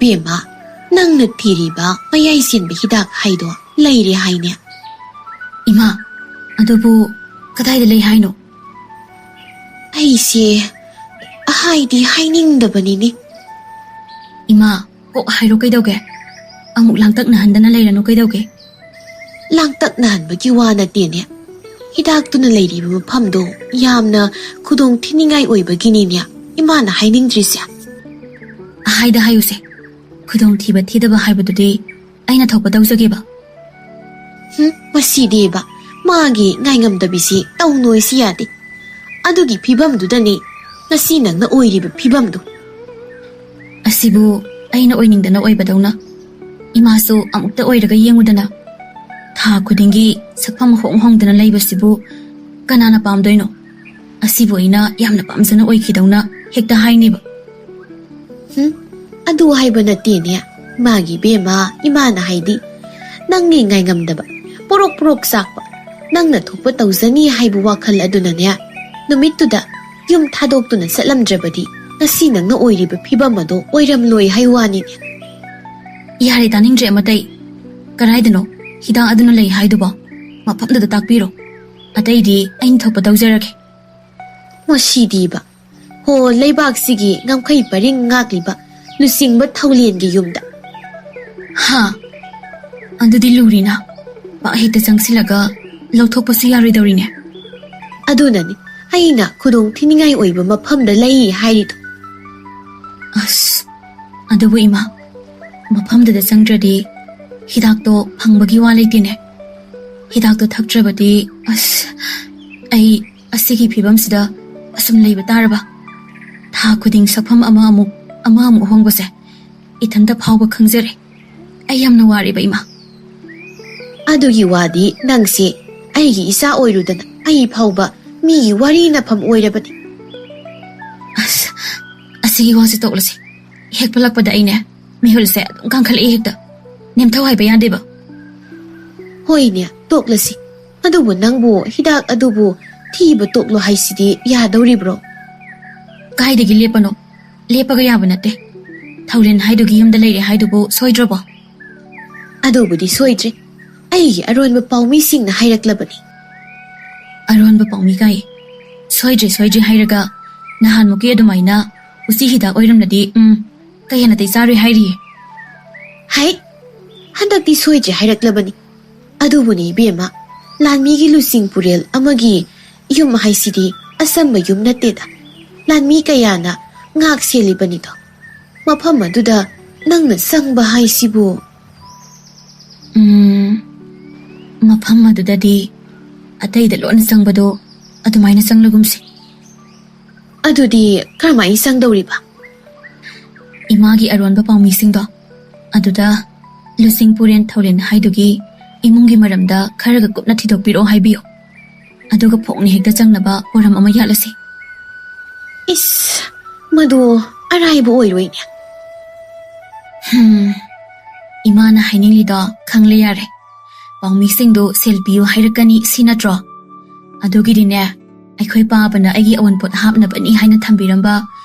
Bema, nang nagtiriba, mayaysin ba hidak haydo, layri haynya. Ima, adobo, kadayda lay hayno. Ay si, haydi hayning da ba nini? Ima, ko hayro kay daw ke? Amuk langtak na handa na layrano kay daw ke? Langtak na han ba giwa na din ya? ꯍꯤꯗꯥꯛꯇꯨꯅ ꯂꯩꯔꯤꯕ ꯃꯐꯝꯗꯣ ꯌꯥꯝꯅ ꯈꯨꯗꯣꯡ ꯊꯤꯅꯤꯡꯉꯥꯏ ꯑꯣꯏꯕꯒꯤꯅꯤꯅꯦ ꯏꯃꯥꯅ ꯍꯥꯏꯅꯤꯡꯗ꯭ꯔꯤꯁꯦ. ꯍꯥꯏꯗ ꯍꯥꯏꯌꯨꯁꯦ. ꯈꯨꯗꯣꯡꯊꯤꯕ ꯊꯤꯗꯕ ꯍꯥꯏꯕꯗꯨꯗꯤ ꯑꯩꯅ ꯊꯣꯛꯄ ꯇꯧꯖꯒꯦꯕ. ꯃꯁꯤꯗꯤꯕ ꯃꯥꯒꯤ ꯉꯥꯏꯉꯝꯗꯕꯤꯁꯤ ꯇꯧꯅꯣꯏꯁꯤ ꯌꯥꯗꯦ. ꯑꯗꯨꯒꯤ ꯐꯤꯕꯝꯗꯨꯗꯅꯤ ꯉꯁꯤ ꯅꯪꯅ ꯑꯣꯏꯔꯤꯕ ꯐꯤꯕꯝꯗꯨ. ꯑꯁꯤꯕꯨ ꯑꯩꯅ ꯑꯣꯏꯅꯤꯡꯗꯅ ꯑꯣꯏꯕꯗꯧꯅ ꯏꯃꯥꯁꯨ ꯑꯃꯨꯛꯇ ꯑꯣꯏꯔꯒ ꯌꯦꯡꯉꯨꯗꯅ. ꯊꯥ ꯈꯨꯗꯤꯡꯒꯤ ꯁꯛꯐꯝ ꯍꯣꯡ ꯍꯣꯡꯗꯅ ꯂꯩꯕꯁꯤꯕꯨ ꯀꯅꯥꯅ ꯄꯥꯝꯗꯣꯏꯅꯣ? ꯑꯁꯤꯕꯨ ꯑꯩꯅ ꯌꯥꯝꯅ ꯄꯥꯝꯖꯅ ꯑꯣꯏꯈꯤꯗꯧꯅ ꯍꯦꯛꯇ ꯍꯥꯏꯅꯦꯕ. ꯑꯗꯨ ꯍꯥꯏꯕ ꯅꯠꯇꯦꯅꯦ ꯃꯥꯒꯤ ꯕꯦꯝꯃ. ꯏꯃꯥꯅ ꯍꯥꯏꯗꯤ ꯅꯪꯒꯤ ꯉꯥꯏꯉꯝꯗꯕ ꯄꯣꯔꯣꯛ ꯄꯣꯔꯣꯛ ꯆꯥꯛꯄ ꯅꯪꯅ ꯊꯣꯛꯄ ꯇꯧꯖꯅꯤ ꯍꯥꯏꯕ ꯋꯥꯈꯜ ꯑꯗꯨꯅꯅꯦ ꯅꯨꯃꯤꯠꯇꯨꯗ ꯌꯨꯝ ꯊꯥꯗꯣꯛꯇꯨꯅ ꯆꯠꯂꯝꯗ꯭ꯔꯕꯗꯤ ꯉꯁꯤ ꯅꯪꯅ ꯑꯣꯏꯔꯤꯕ ꯐꯤꯕꯝ ꯑꯗꯣ ꯑꯣꯏꯔꯝꯂꯣꯏ ꯍꯥꯏ ꯋꯥꯅꯤꯅꯦ. ꯌꯥꯔꯦ, ꯇꯥꯅꯤꯡꯗ꯭ꯔꯦ ꯑꯃꯇꯩ. ꯀꯗꯥꯏꯗꯅꯣ ꯍꯤꯗꯥꯛ ꯑꯗꯨꯅ ꯂꯩ ꯍꯥꯏꯗꯨꯕꯣ? ꯃꯐꯝꯗꯨꯗ ꯇꯥꯛꯄꯤꯔꯣ. ꯑꯇꯩꯗꯤ ꯑꯩꯅ ꯊꯣꯛꯄ ꯇꯧꯖꯔꯒꯦ. ꯃꯁꯤꯗꯤꯕ ꯍꯣ ꯂꯩꯕꯥꯛꯁꯤꯒꯤ ꯉꯝꯈꯩ ꯄꯔꯤꯡ ꯉꯥꯛꯂꯤꯕ ꯂꯨꯆꯤꯡꯕ ꯊꯧꯂꯦꯟꯒꯤ ꯌꯨꯝꯗ. ꯍꯥ, ꯑꯗꯨꯗꯤ ꯂꯨꯔꯤꯅ. ꯄꯥꯛ ꯍꯦꯛꯇ ꯆꯪꯁꯤꯜꯂꯒ ꯂꯧꯊꯣꯛꯄꯁꯨ ꯌꯥꯔꯣꯏꯗꯧꯔꯤꯅꯦ. ꯑꯗꯨꯅꯅꯤ ꯑꯩꯅ ꯈꯨꯗꯣꯡ ꯊꯤꯅꯤꯡꯉꯥꯏ ꯑꯣꯏꯕ ꯃꯐꯝꯗ ꯂꯩ ꯍꯥꯏꯔꯤꯗꯣ. ꯑꯁ, ꯑꯗꯨꯕꯨ ꯏꯃꯥ, ꯃꯐꯝꯗꯨꯗ ꯆꯪꯗ꯭ꯔꯗꯤ ꯍꯤꯗꯥꯛꯇꯣ ꯐꯪꯕꯒꯤ ꯋꯥ ꯂꯩꯇꯦꯅꯦ. ꯍꯤꯗꯥꯛꯇꯣ ꯊꯛꯇ꯭ꯔꯕꯗꯤ ꯑꯩ ꯑꯁꯤꯒꯤ ꯐꯤꯕꯝꯁꯤꯗ ꯑꯁꯨꯝ ꯂꯩꯕ ꯇꯥꯔꯕ? ꯊꯥ ꯈꯨꯗꯤꯡ ꯁꯛꯐꯝ ꯑꯃꯃꯨꯛ ꯍꯣꯡꯕꯁꯦ ꯏꯊꯟꯇ ꯐꯥꯎꯕ ꯈꯪꯖꯔꯦ. ꯑꯩ ꯌꯥꯝꯅ ꯋꯥꯔꯦꯕ ꯏꯃꯥ. ꯑꯗꯨꯒꯤ ꯋꯥꯗꯤ ꯅꯪꯁꯦ ꯑꯩꯒꯤ ꯏꯆꯥ ꯑꯣꯏꯔꯨꯗꯅ ꯑꯩ ꯐꯥꯎꯕ ꯃꯤꯒꯤ ꯋꯥꯔꯤ ꯅꯐꯝ ꯑꯣꯏꯔꯕꯅꯤ. ꯑꯁ, ꯑꯁꯤꯒꯤ ꯋꯥꯁꯤ ꯇꯣꯛꯂꯁꯤ. ꯍꯦꯛ ꯄꯜꯂꯛꯄꯗ ꯑꯩꯅꯦ ꯃꯤꯍꯨꯜꯁꯦ ꯑꯗꯨꯝ ꯀꯥꯡꯈꯠꯂꯛꯏ ꯍꯦꯛꯇ. ꯅꯦꯝꯊꯧ ꯍꯥꯏꯕ ꯌꯥꯗꯦꯕ. ꯍꯣꯏꯅꯦ, ꯇꯣꯛꯂꯁꯤ. ꯑꯗꯨꯕꯨ ꯅꯪꯕꯨ ꯍꯤꯗꯥꯛ ꯑꯗꯨꯕꯨ ꯊꯤꯕ ꯇꯣꯛꯂꯣ ꯍꯥꯏꯁꯤꯗꯤ ꯌꯥꯗꯧꯔꯤꯕ꯭ꯔꯣ? ꯀꯥꯏꯗꯒꯤ ꯂꯦꯞꯄꯅꯣ? ꯂꯦꯞꯄꯒ ꯌꯥꯕ ꯅꯠꯇꯦ. ꯊꯧꯂꯦꯟ ꯍꯥꯏꯗꯨꯒꯤ ꯌꯨꯝꯗ ꯂꯩꯔꯦ ꯍꯥꯏꯗꯨꯕꯨ ꯁꯣꯏꯗ꯭ꯔꯕꯣ? ꯑꯗꯨꯕꯨꯗꯤ ꯁꯣꯏꯗ꯭ꯔꯦ. ꯑꯩꯒꯤ ꯑꯔꯣꯟꯕ ꯄꯥꯎꯃꯤꯁꯤꯡꯅ ꯍꯥꯏꯔꯛꯂꯕꯅꯤ. ꯑꯔꯣꯟꯕ ꯄꯥꯎꯃꯤ ꯀꯥꯏ? ꯁꯣꯏꯗ꯭ꯔꯦ ꯍꯥꯏꯔꯒ ꯅꯍꯥꯟꯃꯨꯛꯀꯤ ꯑꯗꯨꯃꯥꯏꯅ ꯎꯆꯤ ꯍꯤꯗꯥꯛ ꯑꯣꯏꯔꯝꯂꯗꯤ ꯀꯩ ꯅꯥꯇꯩ ꯆꯥꯔꯣꯏ ꯍꯥꯏꯔꯤꯌꯦ. ꯍꯥꯏ, ꯍꯟꯗꯛꯇꯤ ꯁꯣꯏꯗ꯭ꯔꯦ ꯍꯥꯏꯔꯛꯂꯕꯅꯤ. ꯑꯗꯨꯕꯨꯅꯤ ꯏꯕꯦꯝꯃ, ꯂꯥꯟꯃꯤꯒꯤ ꯂꯨꯆꯤꯡ ꯄꯨꯔꯦꯜ ꯑꯃꯒꯤ ꯌꯨꯝ ꯍꯥꯏꯁꯤꯗꯤ ꯑꯁꯝꯕ ꯌꯨꯝ ꯅꯠꯇꯦꯗ. ꯂꯥꯟꯃꯤ ꯀꯌꯥꯅ ꯉꯥꯛ ꯁꯦꯜꯂꯤꯕꯅꯤꯗꯣ. ꯃꯐꯝ ꯑꯗꯨꯗ ꯅꯪꯅ ꯆꯪꯕ ꯍꯥꯏꯁꯤꯕꯨ. ꯃꯐꯝ ꯑꯗꯨꯗꯗꯤ ꯑꯇꯩꯗ ꯂꯣꯟꯅ ꯆꯪꯕꯗꯣ ꯑꯗꯨꯃꯥꯏꯅ ꯆꯪꯂꯒꯨꯝꯁꯤ. ꯑꯗꯨꯗꯤ ꯀꯔꯝꯍꯥꯏꯅ ꯆꯪꯗꯧꯔꯤꯕ? ꯏꯃꯥꯒꯤ ꯑꯔꯣꯟꯕ ꯄꯥꯎꯃꯤꯁꯤꯡꯗꯣ ꯑꯗꯨꯗ ꯂꯨꯆꯤꯡ ꯄꯨꯔꯦꯟ ꯊꯧꯂꯦꯟ ꯍꯥꯏꯗꯨꯒꯤ ꯏꯃꯨꯡꯒꯤ ꯃꯔꯝꯗ ꯈꯔꯒ ꯀꯨꯞꯅ ꯊꯤꯗꯣꯛꯄꯤꯔꯛꯑꯣ ꯍꯥꯏꯕꯤꯌꯣ. ꯑꯗꯨꯒ ꯐꯣꯛꯅ ꯍꯦꯛꯇ ꯆꯪꯅꯕ ꯄꯣꯔꯝ ꯑꯃ ꯌꯥꯠꯂꯁꯤ. ꯏꯁ, ꯃꯗꯨ ꯑꯔꯥꯏꯕ ꯑꯣꯏꯔꯣꯏꯅꯦ. ꯏꯃꯥꯅ ꯍꯥꯏꯅꯤꯡꯂꯤꯗꯣ ꯈꯪꯂꯦ ꯌꯥꯔꯦ. ꯄꯥꯎꯃꯤꯁꯤꯡꯗꯣ ꯁꯦꯜ ꯄꯤꯌꯨ ꯍꯥꯏꯔꯛꯀꯅꯤ ꯁꯤ ꯅꯠꯇ꯭ꯔꯣ? ꯑꯗꯨꯒꯤꯗꯤꯅꯦ ꯑꯩꯈꯣꯏ ꯄꯥꯕꯅ ꯑꯩꯒꯤ ꯑꯋꯟꯄꯣꯠ ꯍꯥꯞꯅꯕꯅꯤ ꯍꯥꯏꯅ ꯊꯝꯕꯤꯔꯝꯕ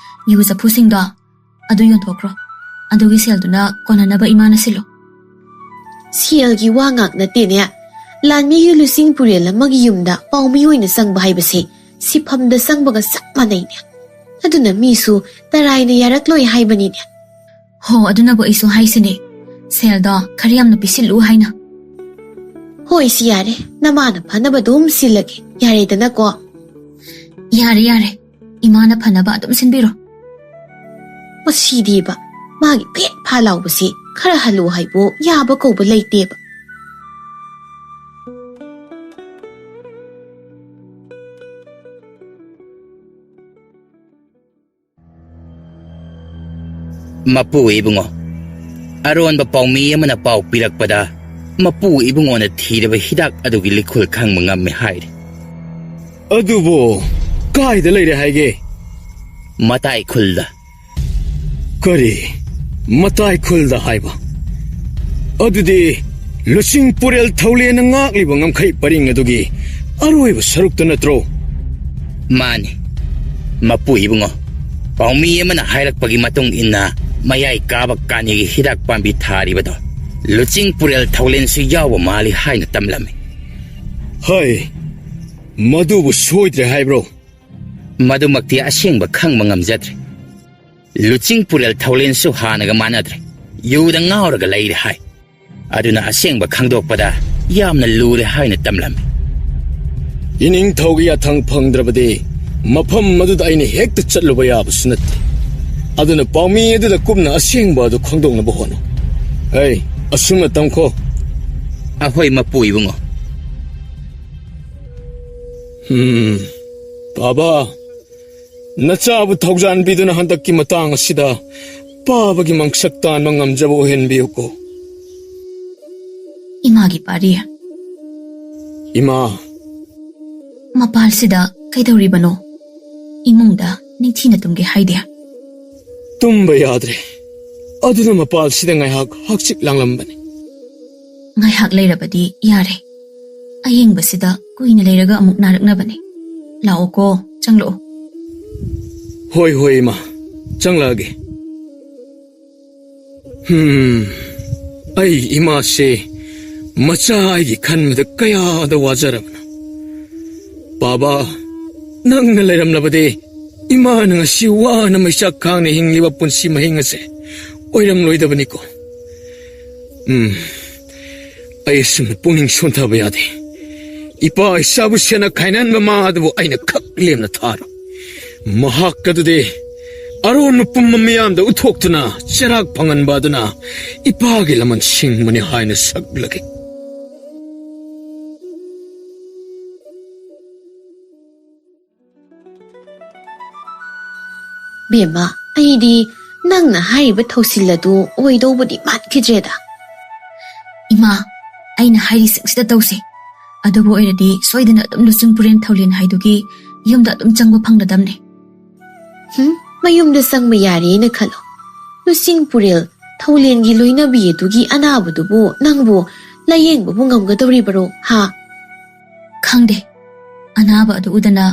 ꯌꯨ ꯆꯐꯨꯁꯤꯡꯗꯣ ꯑꯗꯨ ꯌꯣꯟꯊꯣꯛꯈ꯭ꯔꯣ. ꯑꯗꯨꯒꯤ ꯁꯦꯜꯗꯨꯅ ꯀꯣꯟꯅꯅꯕ ꯏꯃꯥꯅ ꯁꯤꯜꯂꯨ. ꯁꯦꯜꯒꯤ ꯋꯥ ꯉꯥꯛ ꯅꯠꯇꯦꯅꯦ. ꯂꯥꯟꯃꯤꯒꯤ ꯂꯨꯆꯤꯡ ꯄꯨꯔꯦꯜ ꯑꯃꯒꯤ ꯌꯨꯝꯗ ꯄꯥꯎꯃꯤ ꯑꯣꯏꯅ ꯆꯪꯕ ꯍꯥꯏꯕꯁꯦ ꯁꯤꯐꯝꯗ ꯆꯪꯕꯒ ꯆꯞ ꯃꯥꯟꯅꯩꯅꯦ. ꯑꯗꯨꯅ ꯃꯤꯁꯨ ꯇꯔꯥꯏꯅ ꯌꯥꯔꯛꯂꯣꯏ ꯍꯥꯏꯕꯅꯤꯅꯦ. ꯍꯣ, ꯑꯗꯨꯅꯕꯨ ꯑꯩꯁꯨ ꯍꯥꯏꯁꯤꯅꯦ. ꯁꯦꯜꯗꯣ ꯈꯔ ꯌꯥꯝꯅ ꯄꯤꯁꯤꯜꯂꯨ ꯍꯥꯏꯅ. ꯍꯣꯏ, ꯁꯤ ꯌꯥꯔꯦ. ꯅꯃꯥꯅ ꯐꯅꯕ ꯑꯗꯨꯝ ꯁꯤꯜꯂꯒꯦ. ꯌꯥꯔꯦꯗꯅꯀꯣ? ꯌꯥꯔꯦ. ꯏꯃꯥꯅ ꯐꯅꯕ ꯑꯗꯨꯝ ꯁꯤꯟꯕꯤꯔꯣ. ꯃꯁꯤꯗꯤꯕ ꯃꯥꯒꯤ ꯐꯦꯠ ꯐꯥ ꯂꯥꯎꯕꯁꯤ ꯈꯔ ꯍꯜꯂꯨ ꯍꯥꯏꯕꯣ ꯌꯥꯕ ꯀꯧꯕ ꯂꯩꯇꯦꯕ. ꯃꯄꯨ ꯏꯕꯨꯡꯉꯣ, ꯑꯔꯣꯟꯕ ꯄꯥꯎꯃꯤ ꯑꯃꯅ ꯄꯥꯎ ꯄꯤꯔꯛꯄꯗ ꯃꯄꯨ ꯏꯕꯨꯡꯉꯣꯅ ꯊꯤꯔꯕ ꯍꯤꯗꯥꯛ ꯑꯗꯨꯒꯤ ꯂꯤꯈꯨꯜ ꯈꯪꯕ ꯉꯝꯃꯦ ꯍꯥꯏꯔꯤ. ꯑꯗꯨꯕꯨ ꯀꯥꯏꯗ ꯂꯩꯔꯦ ꯍꯥꯏꯒꯦ? ꯃꯇꯥꯏ ꯈꯨꯜꯗ. ꯀꯔꯤ ꯃꯇꯥꯏ ꯈꯨꯜꯗ ꯍꯥꯏꯕ? ꯑꯗꯨꯗꯤ ꯂꯨꯆꯤꯡ ꯄꯨꯔꯦꯜ ꯊꯧꯂꯦꯟꯅ ꯉꯥꯛꯂꯤꯕ ꯉꯝꯈꯩ ꯄꯔꯤꯡ ꯑꯗꯨꯒꯤ ꯑꯔꯣꯏꯕ ꯁꯔꯨꯛꯇ ꯅꯠꯇ꯭ꯔꯣ? ꯃꯥꯅꯤ ꯃꯄꯨ ꯏꯕꯨꯡꯉꯣ. ꯄꯥꯎꯃꯤ ꯑꯃꯅ ꯍꯥꯏꯔꯛꯄꯒꯤ ꯃꯇꯨꯡ ꯏꯟꯅ ꯃꯌꯥꯏ ꯀꯥꯕ ꯀꯥꯅꯤꯒꯤ ꯍꯤꯗꯥꯛ ꯄꯥꯝꯕꯤ ꯊꯥꯔꯤꯕꯗꯣ ꯂꯨꯆꯤꯡ ꯄꯨꯔꯦꯜ ꯊꯧꯂꯦꯟꯁꯨ ꯌꯥꯎꯕ ꯃꯥꯜꯂꯤ ꯍꯥꯏꯅ ꯇꯝꯂꯝꯃꯤ. ꯍꯥꯏ, ꯃꯗꯨꯕꯨ ꯁꯣꯏꯗ꯭ꯔꯦ ꯍꯥꯏꯕ꯭ꯔꯣ? ꯃꯗꯨꯃꯛꯇꯤ ꯑꯁꯦꯡꯕ ꯈꯪꯕ ꯉꯝꯖꯗ꯭ꯔꯦ. ꯂꯨꯆꯤꯡ ꯄꯨꯔꯦꯜ ꯊꯧꯂꯦꯟꯁꯨ ꯍꯥꯟꯅꯒ ꯃꯥꯟꯅꯗ꯭ꯔꯦ. ꯌꯨꯗ ꯉꯥꯎꯔꯒ ꯂꯩꯔꯦ ꯍꯥꯏ. ꯑꯗꯨꯅ ꯑꯁꯦꯡꯕ ꯈꯪꯗꯣꯛꯄꯗ ꯌꯥꯝꯅ ꯂꯨꯔꯦ ꯍꯥꯏꯅ ꯇꯝꯂꯝꯃꯤ. 이닝ꯊꯧꯒꯤ 야탕 ꯐꯪꯗ꯭ꯔꯕꯗꯤ ꯃꯐꯝ ꯑꯗꯨꯗ ꯑꯩꯅ ꯍꯦꯛꯇ ꯆꯠꯂꯨꯕ ꯌꯥꯕꯁꯨ ꯅꯠꯇꯦ. ꯑꯗꯨꯅ ꯄꯥꯎꯃꯤ ꯑꯗꯨꯗ ꯀꯨꯞꯅ ꯑꯁꯦꯡꯕ ꯑꯗꯨ ꯈꯪꯗꯣꯛꯅꯕ ꯍꯣꯠꯅꯧ. ꯑꯩ ꯑꯁꯨꯝꯅ ꯇꯝꯈꯣ. ꯑꯍꯣꯏ ꯃꯄꯨ ꯏꯕꯨꯡꯉꯣ. ꯕꯥꯕꯥ, ꯅꯆꯥꯕꯨ ꯊꯧꯖꯥꯟꯕꯤꯗꯨꯅ ꯍꯟꯗꯛꯀꯤ ꯃꯇꯥꯡ ꯑꯁꯤꯗ ꯄꯥꯕꯒꯤ ꯃꯪꯁꯛ ꯇꯥꯟꯕ ꯉꯝꯖꯕ ꯑꯣꯏꯍꯟꯕꯤꯌꯨꯀꯣ. 이마기 파리야. 이마. ꯃꯄꯥꯜꯁꯤꯗ ꯀꯩꯗꯧꯔꯤꯕꯅꯣ? ꯏꯃꯨꯡꯗ ꯅꯤꯡꯊꯤꯅ ꯇꯨꯝꯒꯦ ꯍꯥꯏꯗꯦ. ꯇꯨꯝꯕ ꯌꯥꯗ꯭ꯔꯦ. ꯑꯗꯨꯅ ꯃꯄꯥꯜꯁꯤꯗ ꯉꯥꯏꯍꯥꯛ ꯍꯛꯆꯤꯛ ꯂꯥꯡꯂꯝꯕꯅꯤ. ꯉꯥꯏꯍꯥꯛ ꯂꯩꯔꯕꯗꯤ ꯌꯥꯔꯦ. ꯑꯌꯦꯡꯕꯁꯤꯗ ꯀꯨꯏꯅ ꯂꯩꯔꯒ ꯑꯃꯨꯛ ꯅꯥꯔꯛꯅꯕꯅꯤ. ꯂꯥꯛꯑꯣꯀꯣ, ꯆꯪꯂꯛꯑꯣ. ꯍꯣꯏ ꯍꯣꯏ 이마. ꯆꯪꯂꯛꯑꯒꯦ. ꯑꯩ ꯏꯃꯥꯁꯦ ꯃꯆꯥ ꯑꯩꯒꯤ ꯈꯟꯕꯗ ꯀꯌꯥꯗ ꯋꯥꯖꯔꯕꯅꯣ. ꯕꯥꯕꯥ, ꯅꯪꯅ ꯂꯩꯔꯝꯂꯕꯗꯤ ꯏꯃꯥꯅ ꯉꯁꯤ ꯋꯥꯅ ꯃꯩꯆꯥꯛ ꯈꯥꯡꯅ ꯍꯤꯡꯂꯤꯕ ꯄꯨꯟꯁꯤ ꯃꯍꯤꯡ ꯑꯁꯦ ꯑꯣꯏꯔꯝꯂꯣꯏꯗꯕꯅꯤꯀꯣ. ꯑꯩ ꯑꯁꯨꯝꯅ ꯄꯨꯛꯅꯤꯡ ꯁꯣꯟꯊꯕ ꯌꯥꯗꯦ. ꯏꯄꯥ ꯏꯆꯥꯕꯨ ꯁꯦꯟꯅ ꯈꯥꯏꯅꯍꯟꯕ ꯃꯥ ꯑꯗꯨꯕꯨ ꯑꯩꯅ ꯈꯛ ꯂꯦꯝꯅ ꯊꯥꯔꯣꯏ. ꯃꯍꯥꯛ ꯑꯗꯨꯗꯤ ꯑꯔꯣꯟꯕ ꯄꯨꯝꯕ ꯃꯤꯌꯥꯝꯗ ꯎꯠꯊꯣꯛꯇꯨꯅ ꯆꯩꯔꯥꯛ ꯐꯪꯍꯟꯕ ꯑꯗꯨꯅ ꯏꯄꯥꯒꯤ ꯂꯃꯟ ꯁꯤꯡꯕꯅꯤ ꯍꯥꯏꯅ ꯁꯛꯂꯒꯦ. ꯕꯦꯝꯃ, ꯑꯩꯗꯤ ꯅꯪꯅ ꯍꯥꯏꯔꯤꯕ ꯊꯧꯁꯤꯜ ꯑꯗꯨ ꯑꯣꯏꯗꯧꯕꯗꯤ ꯃꯥꯟꯈꯤꯗ꯭ꯔꯦꯗ. ꯏꯃꯥ, ꯑꯩꯅ ꯍꯥꯏꯔꯤꯁꯤꯡꯁꯤꯗ ꯇꯧꯁꯤ. ꯑꯗꯨꯕꯨ ꯑꯣꯏꯔꯗꯤ ꯁꯣꯏꯗꯅ ꯑꯗꯨꯝ ꯂꯨꯆꯤꯡ ꯄꯨꯔꯦꯟ ꯊꯧꯂꯦꯟ ꯍꯥꯏꯗꯨꯒꯤ ꯌꯨꯝꯗ ꯑꯗꯨꯝ ꯆꯪꯕ ꯐꯪꯂꯗꯝꯅꯤ. ꯃꯌꯨꯝꯗ ꯆꯪꯕ ꯌꯥꯔꯦꯅ ꯈꯜꯂꯣ. ꯂꯨꯆꯤꯡ ꯄꯨꯔꯦꯜ ꯊꯧꯂꯦꯟꯒꯤ ꯂꯣꯏꯅꯕꯤ ꯑꯗꯨꯒꯤ ꯑꯅꯥꯕꯗꯨꯕꯨ ꯅꯪꯕꯨ ꯂꯥꯌꯦꯡꯕꯕꯨ ꯉꯝꯒꯗꯧꯔꯤꯕꯔꯣ ꯍꯥ? ꯈꯪꯗꯦ. ꯑꯅꯥꯕ ꯑꯗꯨ ꯎꯗꯅ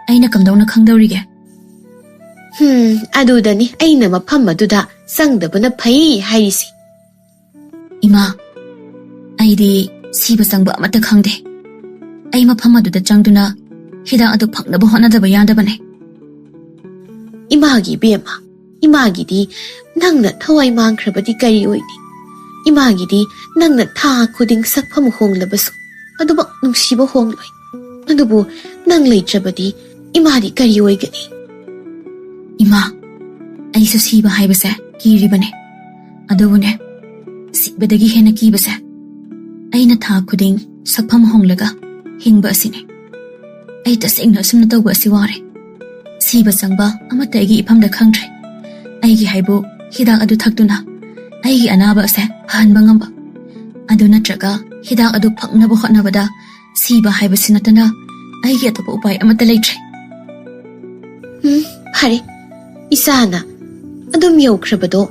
ꯑꯩꯅ ꯀꯝꯗꯧꯅ ꯈꯪꯗꯧꯔꯤꯒꯦ? ꯑꯗꯨꯗꯅꯤ ꯑꯩꯅ ꯃꯐꯝ ꯑꯗꯨꯗ ꯆꯪꯗꯕꯅ ꯐꯩ ꯍꯥꯏꯔꯤꯁꯤ. ꯏꯃꯥ, ꯑꯩꯗꯤ ꯁꯤꯕ ꯆꯪꯕ ꯑꯃꯠꯇ ꯈꯪꯗꯦ. ꯑꯩ ꯃꯐꯝ ꯑꯗꯨꯗ ꯆꯪꯗꯨꯅ ꯍꯤꯗꯥꯛ ꯑꯗꯨ ꯐꯪꯅꯕ ꯍꯣꯠꯅꯗꯕ ꯌꯥꯗꯕꯅꯦ. 이마기 ꯕꯦꯝꯃ, 이마기ꯗꯤ ꯅꯪꯅ ꯊꯋꯥꯏ ꯃꯥꯡꯈ꯭ꯔꯕꯗꯤ ꯀꯔꯤ ꯑꯣꯏꯅꯤ? 이마기ꯗꯤ ꯅꯪꯅ ꯊꯥ ꯈꯨꯗꯤꯡ ꯁꯛꯐꯝ ꯍꯣꯡꯂꯕꯁꯨ ꯑꯗꯨꯃꯛ ꯅꯨꯡꯁꯤꯕ ꯍꯣꯡꯂꯣꯏ. ꯑꯗꯨꯕꯨ ꯅꯪ ꯂꯩꯇ꯭ꯔꯕꯗꯤ 이마ꯗꯤ ꯀꯔꯤ ꯑꯣꯏꯒꯅꯤ? ꯏꯃꯥ, ꯑꯩꯁꯨ ꯁꯤꯕ ꯍꯥꯏꯕꯁꯦ ꯀꯤꯔꯤꯕꯅꯦ. ꯑꯗꯨꯕꯨꯅꯦ, ꯁꯤꯕꯗꯒꯤ ꯍꯦꯟꯅ ꯀꯤꯕꯁꯦ ꯑꯩꯅ ꯊꯥ ꯈꯨꯗꯤꯡ ꯁꯛꯐꯝ ꯍꯣꯡꯂꯒ ꯍꯤꯡꯕ ꯑꯁꯤꯅꯤ. ꯑꯩ ꯇꯁꯦꯡꯅ ꯑꯁꯨꯝꯅ ꯇꯧꯕ ꯑꯁꯤ ꯋꯥꯔꯦ. ꯁꯤꯕ ꯆꯪꯕ ꯑꯃꯠꯇ ꯑꯩꯒꯤ ꯏꯐꯝꯗ ꯈꯪꯗ꯭ꯔꯦ. ꯑꯩꯒꯤ ꯍꯥꯏꯕꯨ ꯍꯤꯗꯥꯛ ꯑꯗꯨ ꯊꯛꯇꯨꯅ ꯑꯩꯒꯤ ꯑꯅꯥꯕ ꯑꯁꯦ ꯐꯍꯟꯕ ꯉꯝꯕ. ꯑꯗꯨ ꯅꯠꯇ꯭ꯔꯒ ꯍꯤꯗꯥꯛ ꯑꯗꯨ ꯐꯪꯅꯕ ꯍꯣꯠꯅꯕꯗ ꯁꯤꯕ ꯍꯥꯏꯕꯁꯤ ꯅꯠꯇꯅ ꯑꯩꯒꯤ ꯑꯇꯣꯞꯄ ꯎꯄꯥꯏ ꯑꯃꯠꯇ ꯂꯩꯇ꯭ꯔꯦ. ꯐꯔꯦ. ꯏꯆꯥꯅ ꯑꯗꯨꯝ ꯌꯧꯈ꯭ꯔꯕꯗꯣ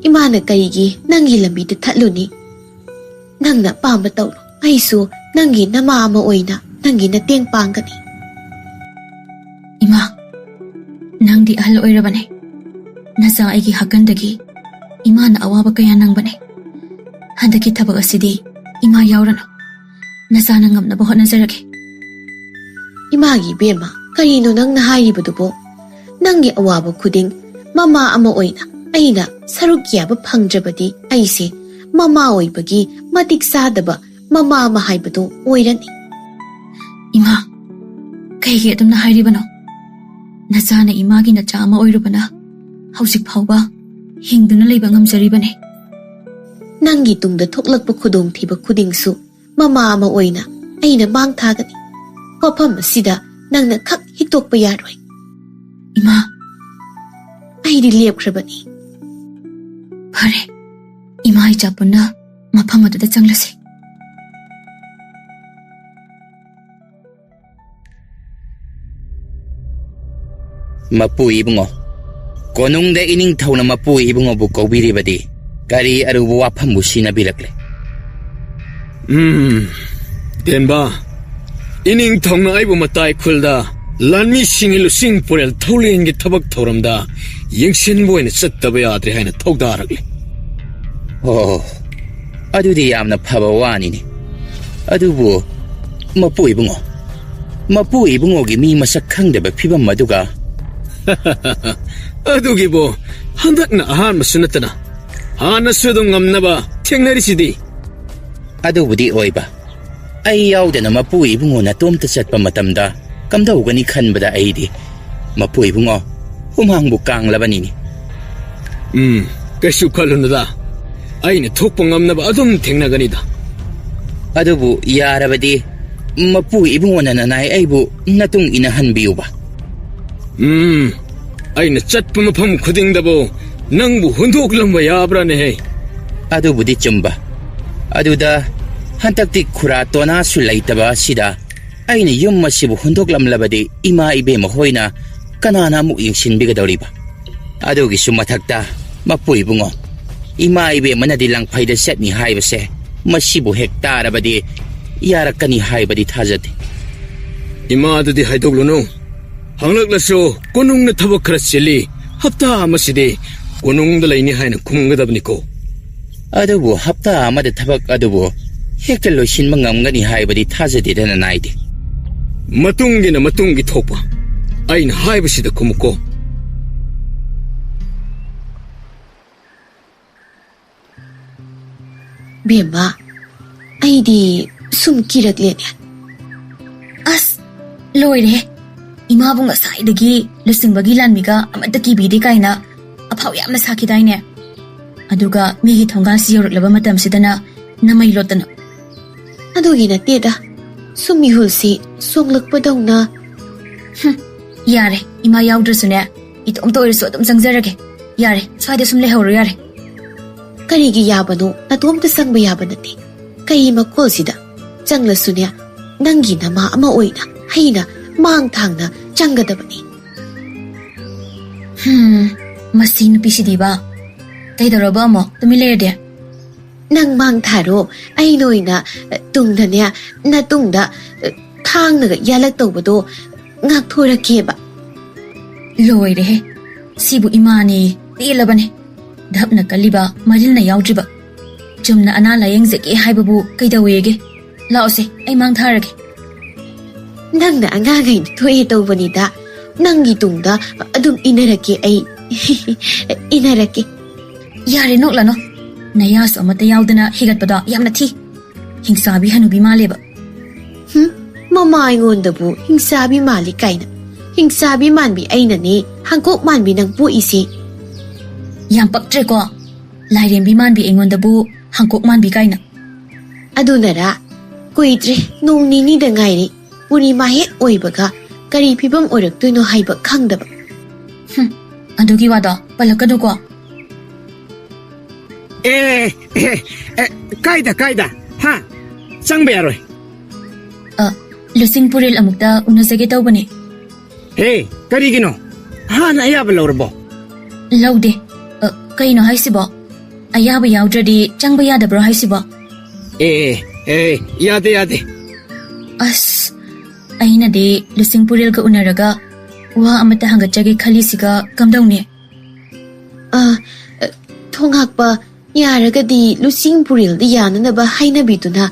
ꯏꯃꯥꯅ ꯀꯔꯤꯒꯤ ꯅꯪꯒꯤ ꯂꯝꯕꯤꯗ ꯊꯠꯂꯨꯅꯤ? ꯅꯪꯅ ꯄꯥꯝꯕ ꯇꯧꯔꯣ. ꯑꯩꯁꯨ ꯅꯪꯒꯤ ꯅꯃꯥ ꯑꯃ ꯑꯣꯏꯅ ꯅꯪꯒꯤ ꯃꯇꯦꯡ ꯄꯥꯡꯒꯅꯤ. ꯏꯃꯥ, ꯅꯪꯗꯤ ꯑꯍꯜ ꯑꯣꯏꯔꯕꯅꯦ. ꯅꯆꯥ ꯑꯩꯒꯤ ꯍꯛꯀꯟꯗꯒꯤ ꯏꯃꯥꯅ ꯑꯋꯥꯕ ꯀꯌꯥ ꯅꯪꯕꯅꯦ. ꯍꯟꯗꯛꯀꯤ ꯊꯕꯛ ꯑꯁꯤꯗꯤ ꯏꯃꯥ ꯌꯥꯎꯔꯅꯨ. ꯅꯆꯥꯅ ꯉꯝꯅꯕ ꯍꯣꯠꯅꯖꯔꯒꯦ. 이마기 ꯕꯦꯝꯃ, ꯀꯔꯤꯅꯣ ꯅꯪꯅ ꯍꯥꯏꯔꯤꯕꯗꯨꯕꯣ? ꯅꯪꯒꯤ ꯑꯋꯥꯕ ꯈꯨꯗꯤꯡ ꯃꯃꯥ ꯑꯃ ꯑꯣꯏꯅ ꯑꯩꯅ ꯁꯔꯨꯛ ꯌꯥꯕ ꯐꯪꯗ꯭ꯔꯕꯗꯤ ꯑꯩꯁꯦ ꯃꯃꯥ ꯑꯣꯏꯕꯒꯤ ꯃꯇꯤꯛ ꯆꯥꯗꯕ ꯃꯃꯥ ꯑꯃ ꯍꯥꯏꯕꯗꯣ ꯑꯣꯏꯔꯅꯤ. ꯏꯃꯥ, ꯀꯩꯒꯤ ꯑꯗꯨꯝꯅ ꯍꯥꯏꯔꯤꯕꯅꯣ? ꯅꯆꯥꯅ ꯏꯃꯥꯒꯤ ꯅꯆꯥ ꯑꯃ ꯑꯣꯏꯔꯨꯕꯅ ꯍꯧꯖꯤꯛ ꯐꯥꯎꯕ ꯍꯤꯡꯗꯨꯅ ꯂꯩꯕ ꯉꯝꯖꯔꯤꯕꯅꯦ. ꯅꯪꯒꯤ ꯇꯨꯡꯗ ꯊꯣꯛꯂꯛꯄ ꯈꯨꯗꯣꯡꯊꯤꯕ ꯈꯨꯗꯤꯡꯁꯨ ꯃꯃꯥ ꯑꯃ ꯑꯣꯏꯅ ꯑꯩꯅ ꯃꯥꯡ ꯊꯥꯒꯅꯤ. ꯋꯥꯐꯝ ꯑꯁꯤꯗ ꯅꯪꯅ ꯈꯛ ꯍꯤꯛꯇꯣꯛꯄ ꯌꯥꯔꯣꯏ. ꯏꯃꯥ, ꯑꯩꯗꯤ ꯂꯦꯞꯈ꯭ꯔꯕꯅꯤ. ꯐꯔꯦ. ꯏꯃꯥ ꯏꯆꯥ ꯄꯨꯟꯅ ꯃꯐꯝ ꯑꯗꯨꯗ ꯆꯪꯂꯁꯤ. ꯃꯄꯨ ꯏꯕꯨꯡꯉꯣ, ꯀꯣꯅꯨꯡꯗ ꯏꯅꯤꯡꯊꯧꯅ ꯃꯄꯨ ꯏꯕꯨꯡꯉꯣꯕꯨ ꯀꯧꯕꯤꯔꯤꯕꯗꯤ ꯀꯔꯤ ꯑꯔꯨꯕ ꯋꯥꯐꯝꯕꯨ ꯁꯤꯟꯅꯕꯤꯔꯛꯂꯦ? ꯇꯦꯟꯕꯥ, ꯏꯅꯤꯡꯊꯧꯅ ꯑꯩꯕꯨ ꯃꯇꯥꯏ ꯈꯨꯜꯗ ꯂꯥꯟꯃꯤꯁꯤꯡꯒꯤ ꯂꯨꯆꯤꯡ ꯄꯨꯔꯦꯜ ꯊꯧꯂꯦꯟꯒꯤ ꯊꯕꯛ ꯊꯧꯔꯝꯗ ꯌꯦꯡꯁꯤꯟꯕ ꯑꯣꯏꯅ ꯆꯠꯇꯕ ꯌꯥꯗ꯭ꯔꯦ ꯍꯥꯏꯅ ꯊꯧꯗꯥꯔꯛꯂꯦ. ꯑꯣ, ꯑꯗꯨꯗꯤ ꯌꯥꯝꯅ ꯐꯕ ꯋꯥꯅꯤꯅꯦ. ꯑꯗꯨꯕꯨ ꯃꯄꯨ ꯏꯕꯨꯡꯉꯣꯒꯤ ꯃꯤ ꯃꯁꯛ ꯈꯪꯗꯕ ꯐꯤꯕꯝ ꯑꯗꯨꯒ ꯑꯗꯨꯒꯤꯕꯨ ꯍꯟꯗꯛꯅ ꯑꯍꯥꯟꯕꯁꯨ ꯅꯠꯇꯅ ꯍꯥꯟꯅꯁꯨ ꯑꯗꯨꯝ ꯉꯝꯅꯕ ꯊꯦꯡꯅꯔꯤꯁꯤꯗꯤ. ꯑꯗꯨꯕꯨꯗꯤ ꯑꯣꯏꯕ. ꯑꯩ ꯌꯥꯎꯗꯅ ꯃꯄꯨ ꯏꯕꯨꯡꯉꯣ ꯅꯇꯣꯝꯇ ꯆꯠꯄ ꯃꯇꯝꯗ ꯀꯝꯗꯧꯒꯅꯤ ꯈꯟꯕꯗ ꯑꯩꯗꯤ ꯃꯄꯨ ꯏꯕꯨꯡꯉꯣ ꯍꯨꯃꯥꯡꯕꯨ ꯀꯥꯡꯂꯕꯅꯤꯅꯤ ꯀꯩꯁꯨ ꯈꯜꯂꯨꯅꯨꯗ ꯑꯩꯅ ꯊꯣꯛꯄ ꯉꯝꯅꯕ ꯑꯗꯨꯝ ꯊꯦꯡꯅꯒꯅꯤꯗ ꯑꯗꯨꯕꯨ ꯌꯥꯔꯕꯗꯤ ꯃꯄꯨ ꯏꯕꯨꯡꯉꯣꯅ ꯅꯅꯥꯏ ꯑꯩꯕꯨ ꯅꯇꯨꯡ ꯏꯟꯅꯍꯟꯕꯤꯌꯨꯕ ꯑꯩꯅ ꯆꯠꯄ ꯃꯐꯝ ꯈꯨꯗꯤꯡꯗꯕꯨ ꯅꯪꯕꯨ ꯍꯨꯟꯗꯣꯛꯂꯝꯕ ꯌꯥꯕ꯭ꯔꯥꯅꯦꯍꯦ ꯑꯗꯨꯕꯨꯗꯤ ꯆꯨꯝꯕ ꯑꯗꯨꯗ ꯍꯟꯗꯛꯇꯤ ꯈꯨꯔꯥ ꯇꯣꯅꯥꯁꯨ ꯂꯩꯇꯕ ꯑꯁꯤꯗ ꯑꯩꯅ ꯌꯨꯝ ꯑꯁꯤꯕꯨ ꯍꯨꯟꯗꯣꯛꯂꯝꯂꯕꯗꯤ ꯏꯃꯥ ꯏꯕꯦꯝꯃ ꯍꯣꯏꯅ ꯀꯅꯥꯅ ꯑꯃꯨꯛ ꯌꯦꯡꯁꯤꯟꯕꯤꯒꯗꯧꯔꯤꯕ ꯑꯗꯨꯒꯤꯁꯨ ꯃꯊꯛꯇ ꯃꯄꯨ ꯏꯕꯨꯡꯉꯣ ꯏꯃꯥ ꯏꯕꯦꯝꯃꯅꯗꯤ ꯂꯪꯐꯩꯗ ꯆꯠꯅꯤ ꯍꯥꯏꯕꯁꯦ ꯃꯁꯤꯕꯨ ꯍꯦꯛ ꯇꯥꯔꯕꯗꯤ ꯌꯥꯔꯛꯀꯅꯤ ꯍꯥꯏꯕꯗꯤ ꯊꯥꯖꯗꯦ ꯏꯃꯥꯗꯨꯗꯤ ꯍꯥꯏꯗꯣꯛꯂꯨꯅꯨ ꯍꯪꯂꯛꯂꯁꯨ ꯀꯣꯅꯨꯡꯅ ꯊꯕꯛ ꯈꯔ ꯆꯤꯜꯂꯤ ꯍꯞꯇꯥ ꯑꯃꯁꯤꯗꯤ ꯀꯣꯅꯨꯡꯗ ꯂꯩꯅꯤ ꯍꯥꯏꯅ ꯈꯨꯝꯒꯗꯕꯅꯤꯀꯣ ꯑꯗꯨꯕꯨ ꯍꯞꯇꯥ ꯑꯃꯗ ꯊꯕꯛ ꯑꯗꯨꯕꯨ ꯍꯦꯛꯇ ꯂꯣꯏꯁꯤꯟꯕ ꯉꯝꯒꯅꯤ ꯍꯥꯏꯕꯗꯤ ꯊꯥꯖꯗꯦꯗꯅ ꯅꯥꯏꯗꯦ ꯃꯇꯨꯡꯒꯤꯅ ꯃꯇꯨꯡꯒꯤ ꯊꯣꯛꯄ ꯑꯩꯅ ꯍꯥꯏꯕꯁꯤꯗ ꯈꯨꯝꯃꯨꯀꯣ ꯕꯦꯝꯃ ꯑꯩꯗꯤ ꯁꯨꯝ ꯀꯤꯔꯛꯂꯦꯅꯦ ꯑꯁ ꯂꯣꯏꯔꯦ ꯏꯃꯥꯕꯨ ꯉꯁꯥꯏꯗꯒꯤ ꯂꯨꯆꯤꯡꯕꯒꯤ ꯂꯥꯟꯃꯤꯒ ꯑꯃꯠꯇ ꯀꯤꯕꯤꯗꯦ ꯀꯥꯏꯅ ꯑꯐꯥꯎ ꯌꯥꯝꯅ ꯁꯥꯈꯤꯗꯥꯏꯅꯦ ꯑꯗꯨꯒ ꯃꯤꯒꯤ ꯊꯣꯡꯒꯥꯟꯁꯤ ꯌꯧꯔꯛꯂꯕ ꯃꯇꯝꯁꯤꯗꯅ ꯅꯃꯩ ꯂꯣꯠꯇꯅ ꯑꯗꯨꯒꯤ ꯅꯠꯇꯦꯗ ꯁꯨꯝ ꯃꯤꯍꯨꯜꯁꯤ ꯁꯣꯛꯂꯛꯄꯗꯧꯅ ꯌꯥꯔꯦ ꯏꯃꯥ ꯌꯥꯎꯗ꯭ꯔꯁꯨꯅꯦ ꯏꯇꯣꯝꯇ ꯑꯣꯏꯔꯁꯨ ꯑꯗꯨꯝ ꯆꯪꯖꯔꯒꯦ ꯌꯥꯔꯦ ꯁ꯭ꯋꯥꯏꯗ ꯁꯨꯝ ꯂꯩꯍꯧꯔꯣ ꯌꯥꯔꯦ ꯀꯔꯤꯒꯤ ꯌꯥꯕꯅꯣ ꯅꯇꯣꯝꯇ ꯆꯪꯕ ꯌꯥꯕ ꯅꯠꯇꯦ ꯀꯩ ꯃꯀꯣꯜꯁꯤꯗ ꯆꯪꯂꯁꯨꯅꯦ ꯅꯪꯒꯤ ꯅꯃꯥ ꯑꯃ ꯑꯣꯏꯅ ꯍꯩꯅ ꯃꯥꯡ ꯊꯥꯡꯅ ꯆꯪꯒꯗꯕꯅꯤ ꯃꯁꯤ ꯅꯨꯄꯤꯁꯤꯗꯤꯕ ꯀꯩꯗꯧꯔꯕ ꯑꯃꯨꯛ ꯇꯨꯃꯤꯟ ꯂꯩꯔꯗꯤ ꯅꯪ ꯃꯥꯡ ꯊꯥꯔꯣ ꯑꯩꯅ ꯑꯣꯏꯅ ꯇꯨꯡꯗꯅꯦ ꯅꯇꯨꯡꯗ ꯊꯥꯡꯅꯒ ꯌꯥꯜꯂꯛꯇꯧꯕꯗꯣ ꯉꯥꯛꯊꯣꯔꯛꯀꯦꯕ ꯂꯣꯏꯔꯦꯍꯦ ꯁꯤꯕꯨ ꯏꯃꯥꯅꯤ ꯄꯦꯜꯂꯕꯅꯦ ꯙꯞꯅ ꯀꯜꯂꯤꯕ ꯃꯔꯤꯜꯅ ꯌꯥꯎꯗ꯭ꯔꯤꯕ ꯆꯨꯝꯅ ꯑꯅꯥ ꯂꯥꯌꯦꯡꯖꯒꯦ ꯍꯥꯏꯕꯕꯨ ꯀꯩꯗꯧꯋꯦꯒꯦ ꯂꯥꯛꯑꯣꯁꯦ ꯑꯩ ꯃꯥꯡ ꯊꯥꯔꯒꯦ ꯅꯪꯅ ꯑꯉꯥꯡꯈꯩꯅ ꯊꯣꯛꯑꯦ ꯇꯧꯕꯅꯤꯗ ꯅꯪꯒꯤ ꯇꯨꯡꯗ ꯑꯗꯨꯝ ꯏꯟꯅꯔꯛꯀꯦ ꯑꯩ ꯏꯟꯅꯔꯛꯀꯦ ꯌꯥꯔꯦ ꯅꯣꯛꯂꯅꯣ ꯅꯌꯥꯁꯨ ꯑꯃꯠꯇ ꯌꯥꯎꯗꯅ ꯍꯤꯒꯠꯄꯗꯣ ꯌꯥꯝꯅ ꯊꯤ ꯍꯤꯡꯆꯥꯕꯤ ꯍꯅꯨꯕꯤ ꯃꯥꯜꯂꯦꯕ ꯃꯃꯥ ꯑꯩꯉꯣꯟꯗꯕꯨ ꯍꯤꯡꯆꯥꯕꯤ ꯃꯥꯜꯂꯤ ꯀꯥꯏꯅ ꯍꯤꯡꯆꯥꯕꯤ ꯃꯥꯟꯕꯤ ꯑꯩꯅꯅꯦ ꯍꯥꯡꯀꯣꯛ ꯃꯥꯟꯕꯤ ꯅꯪ ꯄꯣꯛꯏꯁꯤ ꯌꯥꯝ ꯄꯛꯇ꯭ꯔꯦꯀꯣ ꯂꯥꯏꯔꯦꯝꯕꯤ ꯃꯥꯟꯕꯤ ꯑꯩꯉꯣꯟꯗꯕꯨ ꯍꯥꯡꯀꯣꯛ ꯃꯥꯟꯕꯤ ꯀꯥꯏꯅ ꯑꯗꯨꯅꯔꯥ ꯀꯨꯏꯗ꯭ꯔꯦ ꯅꯣꯡ ꯅꯤꯅꯤꯗ ꯉꯥꯏꯔꯤ ꯄꯨꯔꯅꯤꯃꯥ ꯍꯦꯛ ꯑꯣꯏꯕꯒ ꯀꯔꯤ ꯐꯤꯕꯝ ꯑꯣꯏꯔꯛꯇꯣꯏꯅꯣ ꯍꯥꯏꯕ ꯈꯪꯗꯕ ꯑꯗꯨꯒꯤ ꯋꯥꯗꯣ ꯄꯜꯂꯛꯀꯗꯨꯀꯣ ꯀꯥꯏꯗ ꯍꯥ ꯆꯪꯕ ꯌꯥꯔꯣꯏ ꯂꯨꯆꯤꯡ ꯄꯨꯔꯦꯜ ꯑꯃꯨꯛꯇ ꯎꯅꯖꯒꯦ ꯇꯧꯕꯅꯦ ꯍꯦ ꯀꯔꯤꯒꯤꯅꯣ ꯍꯥꯟꯅ ꯑꯌꯥꯕ ꯂꯧꯔꯕꯣ ꯂꯧꯗꯦ ꯀꯩꯅꯣ ꯍꯥꯏꯁꯤꯕꯣ ꯑꯌꯥꯕ ꯌꯥꯎꯗ꯭ꯔꯗꯤ ꯆꯪꯕ ꯌꯥꯗꯕ꯭ꯔꯣ ꯍꯥꯏꯁꯤꯕꯣ ꯌꯥꯗꯦ ꯑꯁ ꯑꯩꯅꯗꯤ ꯂꯨꯆꯤꯡ ꯄꯨꯔꯦꯜꯒ ꯎꯅꯔꯒ ꯋꯥ ꯑꯃꯠꯇ ꯍꯪꯒꯠꯆꯒꯦ ꯈꯜꯂꯤꯁꯤꯒ ꯀꯝꯗꯧꯅꯤ ꯊꯣꯡꯉꯥꯛꯄ ꯌꯥꯔꯒꯗꯤ ꯂꯨꯆꯤꯡ ꯄꯨꯔꯦꯜꯗ ꯌꯥꯅꯅꯕ ꯍꯥꯏꯅꯕꯤꯗꯨꯅ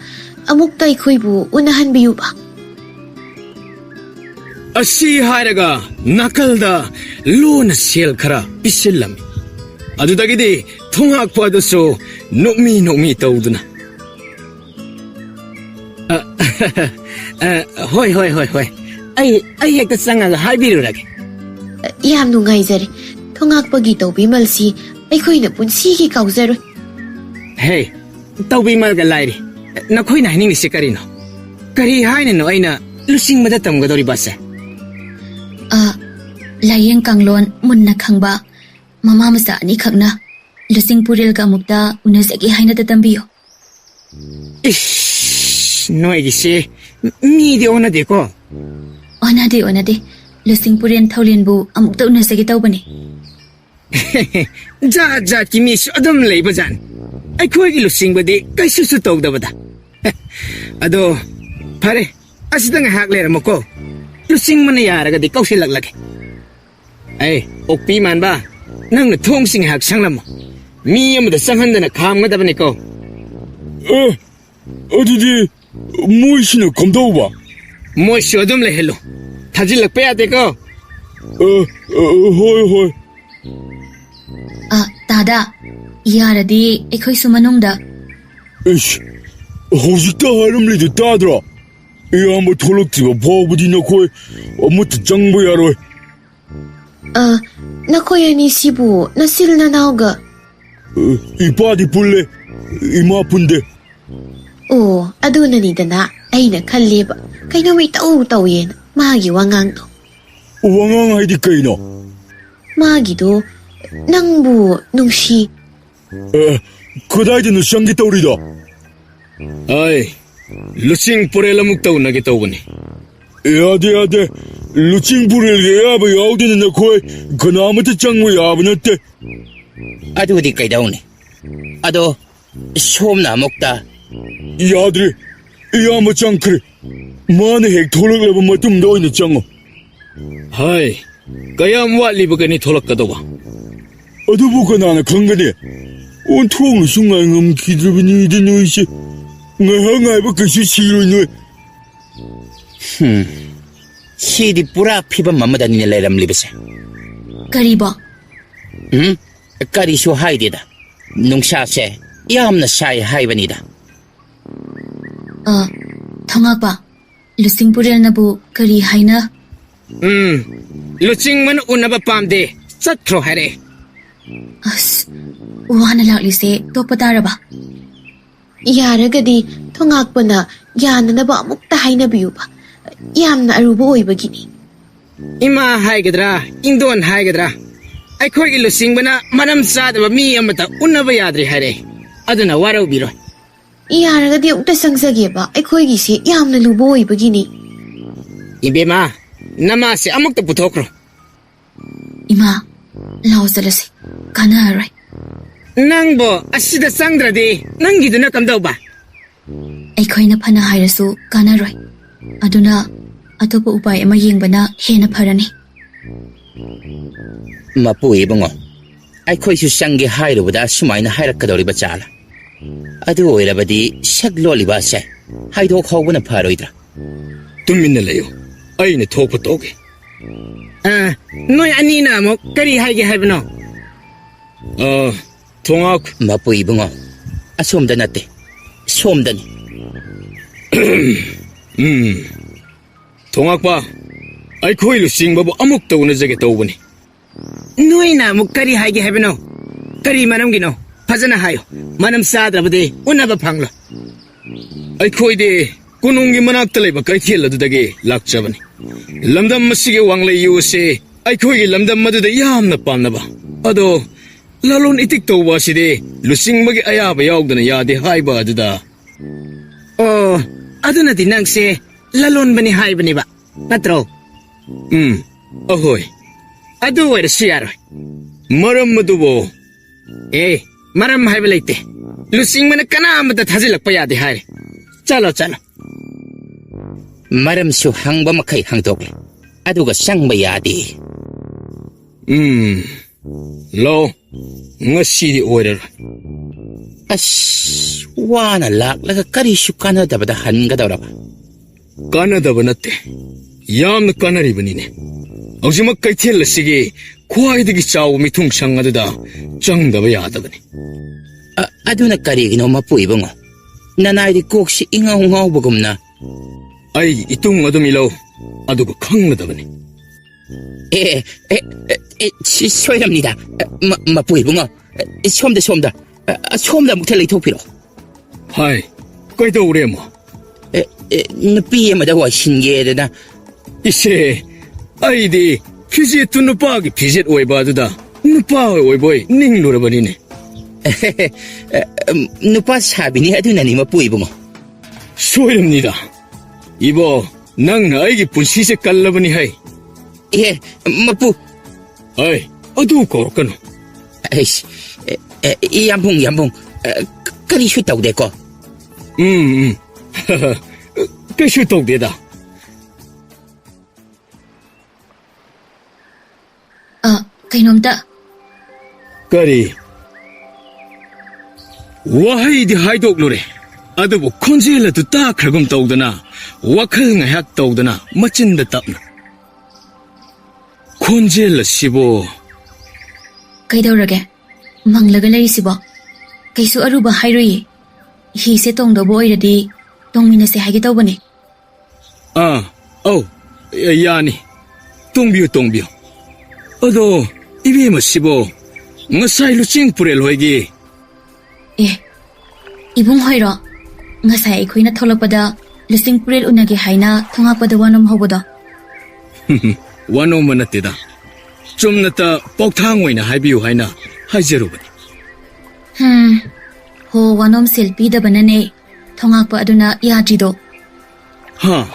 ꯑꯃꯨꯛꯇ ꯑꯩꯈꯣꯏꯕꯨ ꯎꯅꯍꯟꯕꯤꯌꯨꯕ ꯑꯁꯤ ꯍꯥꯏꯔꯒ ꯅꯥꯀꯜꯗ ꯂꯣꯟꯅ ꯁꯦꯜ ꯈꯔ ꯄꯤꯁꯤꯜꯂꯝꯃꯤ ꯑꯗꯨꯗꯒꯤꯗꯤ ꯊꯣꯡꯉꯥꯛꯄ ꯑꯗꯨꯁꯨ ꯅꯣꯛꯃꯤ ꯇꯧꯗꯨꯅ ꯍꯣꯏ ꯑꯩ ꯍꯦꯛꯇ ꯆꯪꯉꯒ ꯍꯥꯏꯕꯤꯔꯨꯔꯒꯦ ꯌꯥꯝ ꯅꯨꯡꯉꯥꯏꯖꯔꯦ ꯊꯣꯡꯉꯥꯛꯄꯒꯤ ꯇꯧꯕꯤꯃꯜꯁꯤ ꯑꯩꯈꯣꯏꯅ ꯄꯨꯟꯁꯤꯒꯤ ꯀꯥꯎꯖꯔꯣꯏ ꯍꯦ ꯇꯧꯕꯤꯃꯜꯒ ꯂꯥꯏꯔꯤ ꯅꯈꯣꯏꯅ ꯍꯥꯏꯅꯤꯡꯂꯤꯁꯤ ꯀꯔꯤꯅꯣ ꯀꯔꯤ ꯍꯥꯏꯅꯅꯣ ꯑꯩꯅ ꯂꯨꯆꯤꯡꯕꯗ ꯇꯝꯒꯗꯧꯔꯤꯕꯁꯦ ꯂꯥꯏꯌꯦꯡ ꯀꯥꯡꯂꯣꯟ ꯃꯨꯟꯅ ꯈꯪꯕ ꯃꯃꯥ ꯃꯆꯥ ꯑꯅꯤꯈꯛꯅ ꯂꯨꯆꯤꯡ ꯄꯨꯔꯦꯜꯒ ꯑꯃꯨꯛꯇ ꯎꯅꯖꯒꯦ ꯍꯥꯏꯅꯗ ꯇꯝꯕꯤꯌꯨ ꯅꯣꯏꯒꯤꯁꯦ ꯃꯤꯗꯤ ꯑꯣꯟꯅꯗꯦꯀꯣ ꯑꯣꯟꯅꯗꯦ ꯂꯨꯆꯤꯡ ꯄꯨꯔꯦꯜ ꯊꯧꯂꯦꯟꯕꯨ ꯑꯃꯨꯛꯇ ꯎꯅꯖꯒꯦ ꯇꯧꯕꯅꯤ ꯖꯥꯠꯀꯤ ꯃꯤꯁꯨ ꯑꯗꯨꯝ ꯂꯩꯕꯖꯥꯠꯅꯤ ꯑꯩꯈꯣꯏꯒꯤ ꯂꯨꯆꯤꯡꯕꯗꯤ ꯀꯩꯁꯨꯁꯨ ꯇꯧꯗꯕꯗ ꯑꯗꯣ ꯐꯔꯦ ꯑꯁꯤꯗ ꯉꯥꯏꯍꯥꯛ ꯂꯩꯔꯝꯃꯣꯀꯣ ꯂꯨꯆꯤꯡꯕꯅ ꯌꯥꯔꯒꯗꯤ ꯀꯧꯁꯤꯜꯂꯛꯂꯒꯦ ꯑꯣꯛꯄꯤ ꯃꯥꯟꯕ ꯅꯪꯅ ꯊꯣꯡꯁꯤ ꯉꯥꯏꯍꯥꯛ ꯁꯪꯂꯝꯃꯣ ꯃꯤ ꯑꯃꯗ ꯆꯪꯍꯟꯗꯅ ꯈꯥꯝꯒꯗꯕꯅꯤꯀꯣ ꯑꯗꯨꯗꯤ ꯃꯣꯏꯁꯤꯅ ꯀꯝꯗꯧꯕ ꯃꯣꯏꯁꯨ ꯑꯗꯨꯝ ꯂꯩꯍꯜꯂꯣ ꯊꯥꯖꯤꯜꯂꯛꯄ ꯌꯥꯗꯦꯀꯣ ꯍꯣꯏ ꯇꯥꯗꯥ ꯌꯥꯔꯗꯤ ꯑꯩꯈꯣꯏꯁꯨ ꯃꯅꯨꯡꯗ ꯍꯧꯖꯤꯛꯇ ꯍꯥꯏꯔꯝꯂꯤꯗꯨ ꯇꯥꯗ꯭ꯔꯣ? ꯏꯌꯥꯝꯕ ꯊꯣꯛꯂꯛꯇ꯭ꯔꯤꯕ ꯐꯥꯎꯕꯗꯤ ꯅꯈꯣꯏ ꯑꯃꯠꯇ ꯆꯪꯕ ꯌꯥꯔꯣꯏ. ꯅꯈꯣꯏ ꯑꯅꯤꯁꯤꯕꯨ ꯅꯆꯤꯜ ꯅꯅꯥꯎꯒ ꯏꯄꯥꯗꯤ ꯄꯨꯜꯂꯦ, ꯏꯃꯥ ꯄꯨꯟꯗꯦ. ꯑꯣ ꯑꯗꯨꯅꯅꯤꯗꯅ ꯑꯩꯅ ꯈꯜꯂꯦꯕ ꯀꯩꯅꯣꯝ ꯏꯇꯧ ꯇꯧꯋꯦꯅ ꯃꯥꯒꯤ ꯋꯥꯉꯥꯡꯗꯣ. ꯋꯥꯉꯥꯡ ꯍꯥꯏꯗꯤ ꯀꯩꯅꯣ? ꯃꯥꯒꯤꯗꯣ ꯅꯪꯕꯨ ꯅꯨꯡꯁꯤ. ꯀꯗꯥꯏꯗꯅꯣ ꯆꯪꯒꯦ ꯇꯧꯔꯤꯗꯣ? ꯑꯩ ꯂꯨꯆꯤꯡ ꯄꯨꯔꯦꯜ ꯑꯃꯨꯛ ꯇꯧꯅꯒꯦ ꯇꯧꯕꯅꯤ. ꯌꯥꯗꯦ ꯌꯥꯗꯦ, ꯂꯨꯆꯤꯡ ꯄꯨꯔꯦꯜꯒꯤ ꯑꯌꯥꯕ ꯌꯥꯎꯗꯅ ꯅꯈꯣꯏ ꯀꯅꯥꯃꯠꯇ ꯆꯪꯕ ꯌꯥꯕ ꯅꯠꯇꯦ. ꯑꯗꯨꯗꯤ ꯀꯩꯗꯧꯅꯤ? ꯑꯗꯣ ꯁꯣꯝꯅ ꯑꯃꯨꯛꯇ ꯌꯥꯗ꯭ꯔꯤ, ꯏꯌꯥꯝꯕ ꯆꯪꯈ꯭ꯔꯦ. ꯃꯥꯅ ꯍꯦꯛ ꯊꯣꯛꯂꯛꯂꯕ ꯃꯇꯨꯡꯗ ꯑꯣꯏꯅ ꯆꯪꯉꯣ. ꯍꯥꯏ, ꯀꯌꯥꯝ ꯋꯥꯠꯂꯤꯕꯒꯅꯤ ꯊꯣꯛꯂꯛꯀꯗꯧꯕ? ꯑꯗꯨꯕꯨ ꯀꯅꯥꯅ ꯈꯪꯒꯅꯤ? ꯑꯣꯟꯊꯣꯛꯅꯁꯨ ꯉꯥꯏ ꯉꯝꯈꯤꯗ꯭ꯔꯕꯅꯤꯗ ꯅꯣꯏꯁꯦ. ꯉꯥꯏꯍꯥꯛ ꯉꯥꯏꯕ ꯀꯩꯁꯨ ꯁꯤꯔꯣꯏ ꯅꯣꯏ. ꯁꯤꯗꯤ ꯄꯨꯔꯥ ꯐꯤꯕꯝ ꯑꯃꯗꯅꯤꯅꯦ ꯂꯩꯔꯝꯂꯤꯕꯁꯦ. ꯀꯔꯤꯕꯣ? ꯀꯔꯤꯁꯨ ꯍꯥꯏꯗꯦꯗ. ꯅꯨꯡꯁꯥꯁꯦ ꯌꯥꯝꯅ ꯁꯥꯏ ꯍꯥꯏꯕꯅꯤꯗ. ꯊꯣꯉꯥꯛꯄ, ꯂꯨꯆꯤꯡ ꯄꯨꯔꯦꯜꯅꯕꯨ ꯀꯔꯤ ꯍꯥꯏꯅ? ꯂꯨꯆꯤꯡꯕꯅ ꯎꯅꯕ ꯄꯥꯝꯗꯦ, ꯆꯠꯈ꯭ꯔꯣ ꯍꯥꯏꯔꯛꯑꯦ. ꯑꯁ, ꯋꯥꯅ ꯂꯥꯛꯂꯤꯁꯦ ꯇꯣꯞꯄ ꯇꯥꯔꯕ? ꯌꯥꯔꯒꯗꯤ ꯊꯣꯉꯥꯛꯄꯅ ꯌꯥꯅꯅꯕ ꯑꯃꯨꯛꯇ ꯍꯥꯏꯅꯕꯤꯌꯨꯕ. ꯌꯥꯝꯅ ꯑꯔꯨꯕ ꯑꯣꯏꯕꯒꯤꯅꯤ. ꯏꯃꯥ ꯍꯥꯏꯒꯗ꯭ꯔꯥ, ꯏꯪꯗꯣꯟ ꯍꯥꯏꯒꯗ꯭ꯔꯥ, ꯑꯩꯈꯣꯏꯒꯤ ꯂꯨꯆꯤꯡꯕꯅ ꯃꯔꯝ ꯆꯥꯗꯕ ꯃꯤ ꯑꯃꯇ ꯎꯅꯕ ꯌꯥꯗ꯭ꯔꯦ ꯍꯥꯏꯔꯛꯑꯦ. ꯑꯗꯨꯅ ꯋꯥꯔꯧꯕꯤꯔꯣꯏ. ꯌꯥꯔꯒꯗꯤ ꯑꯃꯨꯛꯇ ꯆꯪꯖꯒꯦꯕ. ꯑꯩꯈꯣꯏꯒꯤꯁꯦ ꯌꯥꯝꯅ ꯂꯨꯕ ꯑꯣꯏꯕꯒꯤꯅꯤ. ꯏꯕꯦꯝꯃ, ꯅꯃꯥꯁꯦ ꯑꯃꯨꯛꯇ ꯄꯨꯊꯣꯛꯈ꯭ꯔꯣ. ꯏꯃꯥ, ꯂꯥꯎ ꯆꯠꯂꯁꯤ. ꯀꯥꯟꯅꯔꯔꯣꯏ. ꯅꯪꯕꯣ ꯑꯁꯤꯗ ꯆꯪꯗ꯭ꯔꯗꯤ ꯅꯪꯒꯤꯗꯨꯅ ꯀꯝꯗꯧꯕ? ꯑꯩꯈꯣꯏꯅ ꯐꯅ ꯍꯥꯏꯔꯁꯨ ꯀꯥꯟꯅꯔꯣꯏ. ꯑꯗꯨꯅ ꯑꯇꯣꯞꯄ ꯎꯄꯥꯏ ꯑꯃ ꯌꯦꯡꯕꯅ ꯍꯦꯟꯅ ꯐꯔꯅꯤ. ꯃꯄꯨ ꯏꯕꯨꯡꯉꯣ, ꯑꯩꯈꯣꯏꯁꯨ ꯆꯪꯒꯦ ꯍꯥꯏꯔꯨꯕꯗ ꯁꯨꯃꯥꯏꯅ ꯍꯥꯏꯔꯛꯀꯗꯧꯔꯤꯕ ꯆꯥꯂ. ꯑꯗꯨ ꯑꯣꯏꯔꯕꯗꯤ ꯁꯛ ꯂꯣꯜꯂꯤꯕ ꯑꯁꯦ ꯍꯥꯏꯗꯣꯛ ꯍꯧꯕꯅ ꯐꯔꯣꯏꯗ꯭ꯔꯥ? ꯇꯨꯃꯤꯟꯅ ꯂꯩꯌꯨ, ꯑꯩꯅ ꯊꯣꯛꯄ ꯇꯧꯒꯦ. ꯅꯣꯏ ꯑꯅꯤꯅ ꯑꯃꯨꯛ ꯀꯔꯤ ꯍꯥꯏꯒꯦ ꯍꯥꯏꯕꯅꯣ? ꯊꯣꯉꯥꯛ. ꯃꯄꯨ ꯏꯕꯨꯡꯉꯣ, ꯑꯁꯣꯝꯗ ꯅꯠꯇꯦ, ꯁꯣꯝꯗꯅꯤ. ꯊꯣꯉꯥꯛꯄ, ꯑꯩꯈꯣꯏ ꯂꯨꯆꯤꯡꯕꯕꯨ ꯑꯃꯨꯛꯇ ꯎꯅꯖꯒꯦ ꯇꯧꯕꯅꯤ. ꯅꯣꯏꯅ ꯑꯃꯨꯛ ꯀꯔꯤ ꯍꯥꯏꯒꯦ ꯍꯥꯏꯕꯅꯣ? ꯀꯔꯤ ꯃꯔꯝꯒꯤꯅꯣ? ꯐꯖꯅ ꯍꯥꯏꯌꯣ. ꯃꯔꯝ ꯆꯥꯗ꯭ꯔꯕꯗꯤ ꯎꯅꯕ ꯐꯪꯂꯣꯏ. ꯑꯩꯈꯣꯏꯗꯤ ꯀꯣꯅꯨꯡꯒꯤ ꯃꯅꯥꯛꯇ ꯂꯩꯕ ꯀꯩꯊꯦꯜ ꯑꯗꯨꯗꯒꯤ ꯂꯥꯛꯆꯕꯅꯤ. ꯂꯝꯗꯝ ꯑꯁꯤꯒꯤ ꯋꯥꯡꯂꯩꯌꯨ ꯑꯁꯤ ꯑꯩꯈꯣꯏꯒꯤ ꯂꯝꯗꯝ ꯑꯗꯨꯗ ꯌꯥꯝꯅ ꯄꯥꯝꯅꯕ. ꯑꯗꯣ ꯂꯂꯣꯟ ꯏꯇꯤꯛ ꯇꯧꯕ ꯑꯁꯤꯗꯤ ꯂꯨꯆꯤꯡꯕꯒꯤ ꯑꯌꯥꯕ ꯌꯥꯎꯗꯅ ꯌꯥꯗꯦ ꯍꯥꯏꯕ ꯑꯗꯨꯗ. ꯑꯣ, ꯑꯗꯨꯅꯗꯤ ꯅꯪꯁꯦ ꯂꯂꯣꯟꯕꯅꯤ ꯍꯥꯏꯕꯅꯦꯕ, ꯅꯠꯇ꯭ꯔꯣ? ꯑꯍꯣꯏ. ꯑꯗꯨ ꯑꯣꯏꯔꯁꯨ ꯌꯥꯔꯣꯏ. ꯃꯔꯝ ꯑꯗꯨꯕꯨ? ꯃꯔꯝ ꯍꯥꯏꯕ ꯂꯩꯇꯦ. ꯂꯨꯆꯤꯡꯕꯅ ꯀꯅꯥꯃꯠꯇ ꯊꯥꯖꯤꯜꯂꯛꯄ ꯌꯥꯗꯦ ꯍꯥꯏꯔꯦ. ꯆꯠꯂꯣ ꯆꯠꯂꯣ. ꯃꯔꯝꯁꯨ ꯍꯪꯕ ꯃꯈꯩ ꯍꯪꯗꯣꯛꯂꯦ, ꯑꯗꯨꯒ ꯆꯪꯕ ꯌꯥꯗꯦ. ꯂꯣ, ꯉꯁꯤꯗꯤ ꯑꯣꯏꯔꯔꯣꯏ. ꯑꯁ, ꯋꯥꯅ ꯂꯥꯛꯂꯒ ꯀꯔꯤꯁꯨ ꯀꯥꯟꯅꯗꯕꯗ ꯍꯟꯒꯗꯧꯔꯕ? ꯀꯥꯟꯅꯗꯕ ꯅꯠꯇꯦ, ꯌꯥꯝꯅ ꯀꯥꯟꯅꯔꯤꯕꯅꯤꯅꯦ. ꯍꯧꯖꯤꯛꯃꯛ ꯀꯩꯊꯦꯜ ꯑꯁꯤꯒꯤ ꯈ꯭ꯋꯥꯏꯗꯒꯤ ꯆꯥꯎꯕ ꯃꯤꯊꯨꯡ ꯁꯪ ꯑꯗꯨꯗ ꯆꯪꯗꯕ ꯌꯥꯗꯕꯅꯤ. ꯑꯗꯨꯅ ꯀꯔꯤꯒꯤꯅꯣ ꯃꯄꯨ ꯏꯕꯨꯡꯉꯣ? ꯅꯅꯥꯏꯗꯤ ꯀꯣꯛꯁꯤ ꯏꯉꯥꯎ ꯉꯥꯎꯕꯒꯨꯝꯅ. ꯑꯩꯒꯤ ꯏꯇꯨꯡ ꯑꯗꯨꯝ ꯏꯜꯂꯧ, ꯑꯗꯨꯒ ꯈꯪꯒꯗꯕꯅꯤ. ꯁꯣꯏꯔꯝꯅꯤꯗ. ꯃꯄꯨ ꯏꯕꯨꯡꯉꯣ, ꯁꯣꯝꯗ ꯑꯃꯨꯛꯇ ꯂꯩꯊꯣꯛꯄꯤꯔꯣ. ꯍꯥꯏ, ꯀꯩꯗꯧꯔꯦ ꯑꯃ? ꯅꯨꯄꯤ ꯑꯃꯗ ꯋꯥꯏꯁꯤꯟꯒꯦꯗꯅ. ꯏꯁꯦ, ꯑꯩꯗꯤ ꯐꯤꯖꯦꯠꯇꯨ ꯅꯨꯄꯥꯒꯤ ꯐꯤꯖꯦꯠ ꯑꯣꯏꯕ ꯑꯗꯨꯗ ꯅꯨꯄꯥ ꯑꯣꯏꯕꯣꯏ ꯅꯤꯡꯂꯨꯔꯕꯅꯤꯅꯦ. ꯅꯨꯄꯥ ꯁꯥꯕꯤꯅꯤ ꯑꯗꯨꯅꯅꯤ ꯃꯄꯨ ꯏꯕꯨꯡꯉꯣ. ꯁꯣꯏꯔꯝꯅꯤꯗ. 이보, ꯅꯪꯅ ꯑꯩꯒꯤ ꯄꯨꯟꯁꯤꯁꯦ ꯀꯜꯂꯕꯅꯤ ꯍꯥꯏ. ꯃꯄꯨ. ꯑꯩ, ꯑꯗꯨ ꯀꯧꯔꯛꯀꯅꯨ. ꯌꯥꯝꯕꯨꯡ, ꯀꯔꯤꯁꯨ ꯇꯧꯗꯦꯀꯣ? ꯀꯩꯁꯨ ꯇꯧꯗꯦꯗ. ꯀꯩꯅꯣꯝꯇ. ꯀꯔꯤ? ꯋꯥꯍꯩꯗꯤ ꯍꯥꯏꯗꯣꯛꯂꯨꯔꯦ, ꯑꯗꯨꯕꯨ ꯈꯣꯟꯖꯦꯜ ꯑꯗꯨ ꯇꯥꯈ꯭ꯔꯒꯨꯝ ꯇꯧꯗꯅ, ꯋꯥꯈꯜ ꯉꯥꯏꯍꯥꯛ ꯇꯧꯗꯅ ꯃꯆꯤꯟꯗ ꯇꯞꯅ. ꯈꯣꯟꯖꯦꯜ ꯑꯁꯤꯕꯨ. ꯀꯩꯗꯧꯔꯒꯦ? ꯃꯪꯂꯒ ꯂꯩꯔꯤꯁꯤꯕꯣ? ꯀꯩꯁꯨ ꯑꯔꯨꯕ ꯍꯥꯏꯔꯣꯏꯌꯦ. ꯍꯤꯁꯦ ꯇꯣꯡꯗꯧꯕ ꯑꯣꯏꯔꯗꯤ ꯇꯣꯡꯃꯤꯟꯅꯁꯦ ꯍꯥꯏꯒꯦ ꯇꯧꯕꯅꯦ. 야니. 똥비요. 어도, 이비마 씨보, ngasay luching purel hoigi. Ibung hoiro, ngasay aikoina tholakpada lusing purel unagi haina thongakpada wanom hobodo. Wanom manatida. Chumnata pokthang oina haibiu haina haijerubani. Ho wanom silpi da banane thongakpa aduna yajido. Ha.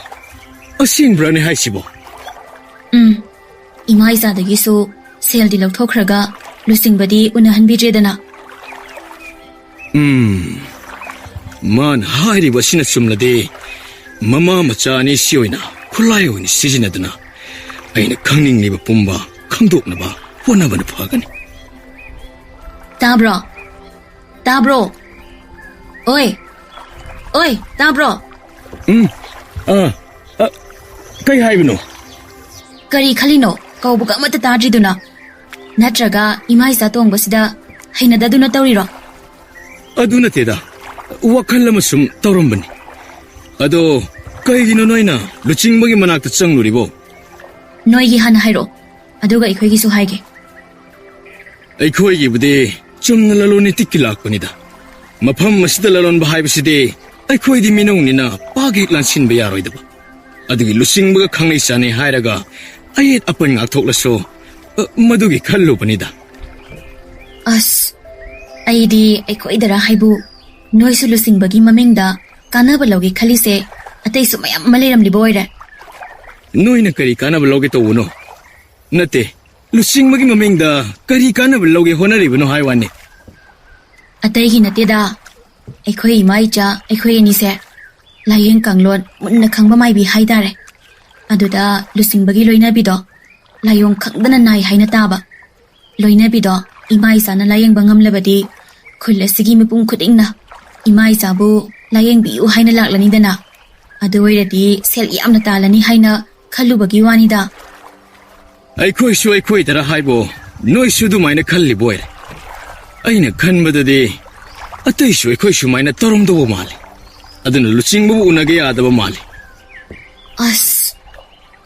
Asinbrane haisibo. Ima izadagisu sel di lauthokraga lusingbadi unahanbidredana. Man hairiba sina sumlade mama machani sioina khulai oini sijinadana aina khangningliba pumba khangdoknaba honabana phagani. Tabro. Oi, tabro. Kai haibino. Kari khalino kaubuka amata tadriduna. Natraga ima isa tongbasida hainadaduna tawriro. Aduna teda wakhal amasum tawrambani. Ado kaigino noina luchingbagi manakta changluribo. Noigi hana hairo. Aduga ikhoigisu haige. Aikhoigibudi chumna laloni tikilakpanida. Mafam masida lalon bahaibaside aikhoidi minongnina pagi lansinba yaroidaba. Adugi lusingbaga khangnai sane hairaga ayet apan ngakthoklasho madugi khallubanida. Aidi aikoidara haibu noisu lusingbagi mamengda kanaba logi khalise ataisu mayam maleramliba oire. Noina kari kanaba loge tawuno. Nate lusingbagi mamengda kari kanaba loge honaribano haiwani. Ataigi nateda aikoi imaicha aikoi anise layeng kanglon munna khangba maibi haidare. Aduda lusingbagi loinabido layong khangdana nai haina taba. Loinabido ima isana layeng bangam labadi khul asigi mipung khudingna ima isabu layeng biu haina laklani dana. Adu oiradi sel yamna talani haina khalubagi wanida. Aikoi dara haibo noi sudu maina khalli boire. Aina khanbadadi ataisu aikoi sumaina toromdobo mali. Aduna luchingbu unage adaba mali.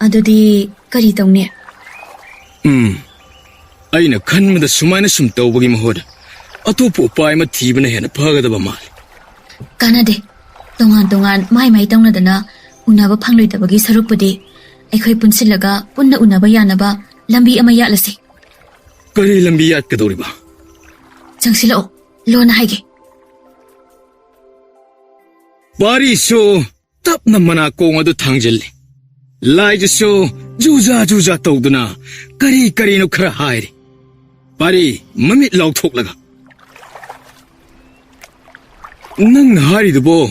Adudi kari tawne? Aina khanbada sumaina sum tawbagi mahoda atopo upai ma thibana hena phagadaba mali. Kanade tongan mai tawnadana unaba phangloidabagi sarupudi aikoi punsilaga punna unaba yanaba lambi ama yatlase. Kari lambi yatkadoriba? Changsilo lona haige. Pari so tapna mana kong adu thangjalli. Lai so juja tawduna kari no khara hairi. Pari mamit lauthok laga. Nang haridubo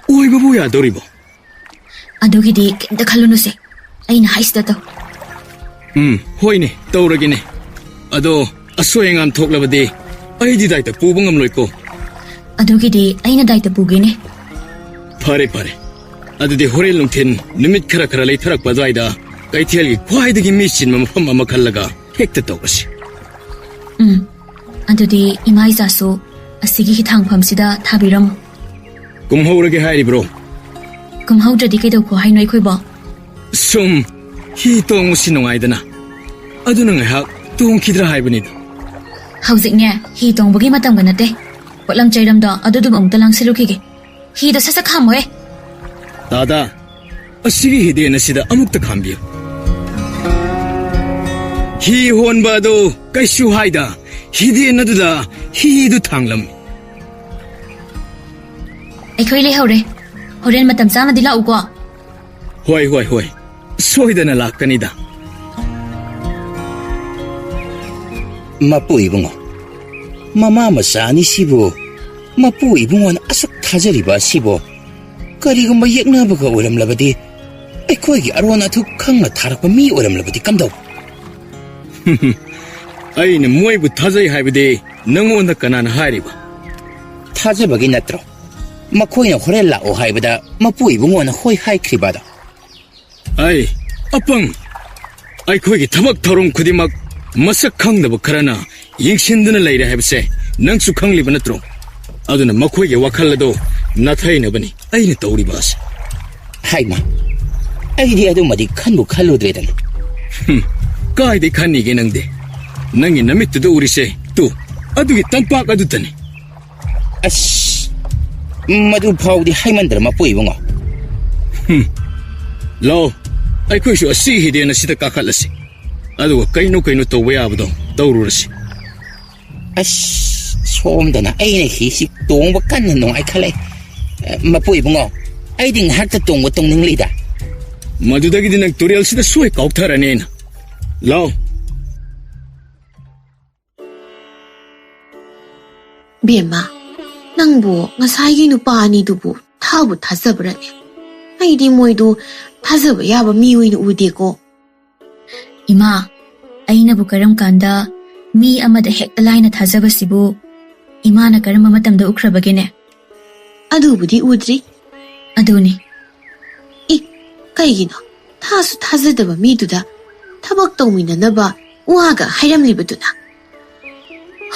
oibabu yadoribo. Adugidi kenta khalunuse aina haisda taw. Hoine tawragine. Ado asoyangam thoklabadi aidi daita pubangam loiko. Adugidi aina daita pugine. Pare. Adudi horel lungthin numit khara lay tharak badwaida kaithialgi khwaidagi misin mafam ama khallaga hekta tawbasi. Adudi imai sasu asigi hi thangphamsida thabiram. Kumhaurage hairi bro. Kumhaudradi kaidawko hainoi khoibo. Sum hi tong sinongaidana. Aduna ngahak tong khidra haibanida. Haujikne hi tongbagi matam ganate. Potlam chairamda adudum amtalang silukige. Hi do sasa khamoe. Dada, asigi hidena sida amukta khambiyo. Hi honba do kaishu haida. Hidena duda hi du thanglam. Aikoi le haure. Horen matam chana dila uko. Hoi. Soidana lakkanida. Mapu ibungo. Mama masani sibo. Mapu ibungo na asuk thajariba sibo. Karigumba yeknabaga oramlabadi aikoigi arona thu khangna tharakpa mi oramlabadi kamdaw. Aina moibu thajai haibade nangonda kanana hairiba. Thajabagi natro. Makoina horel lao haibada mapu ibungona hoi haikribada. Ai apang aikoigi thabak thorom khudimak masak khangdaba kharana yingshinduna leire haibse nangsu khangliba natro. Aduna makoigi wakhalado nathai aina tauri bas. Haima, aidi adumadi khanbu khaludredana. Kai de khani ge nangde. Nangi namit tu urise tu adugi tampak adutani. As madu phawdi haimandra mapui bungo. Lo, ai khoi su asi hidena sida kakhalasi. Aduga kaino towe abdo taururasi. As somdana aina hisi tongba kanna nong ai khalai. Mapui bungo. Aiding hakta tongba tongnglida. Madudagi dinang tutorial sida suai kauktaranena. Lo. Bema, nangbo ngasai nupa ani dubu thabu thazabrane. Aidi moidu thazaba yaba miwi udeko. Ima, aina bu karam kanda mi amada hekta laina thazaba sibu ima na karam matamda ukrabagene. Adubudi udri. Aduni. Kaigino, thasu thazadaba miduda thabak tawminanaba waga hairamlibaduna.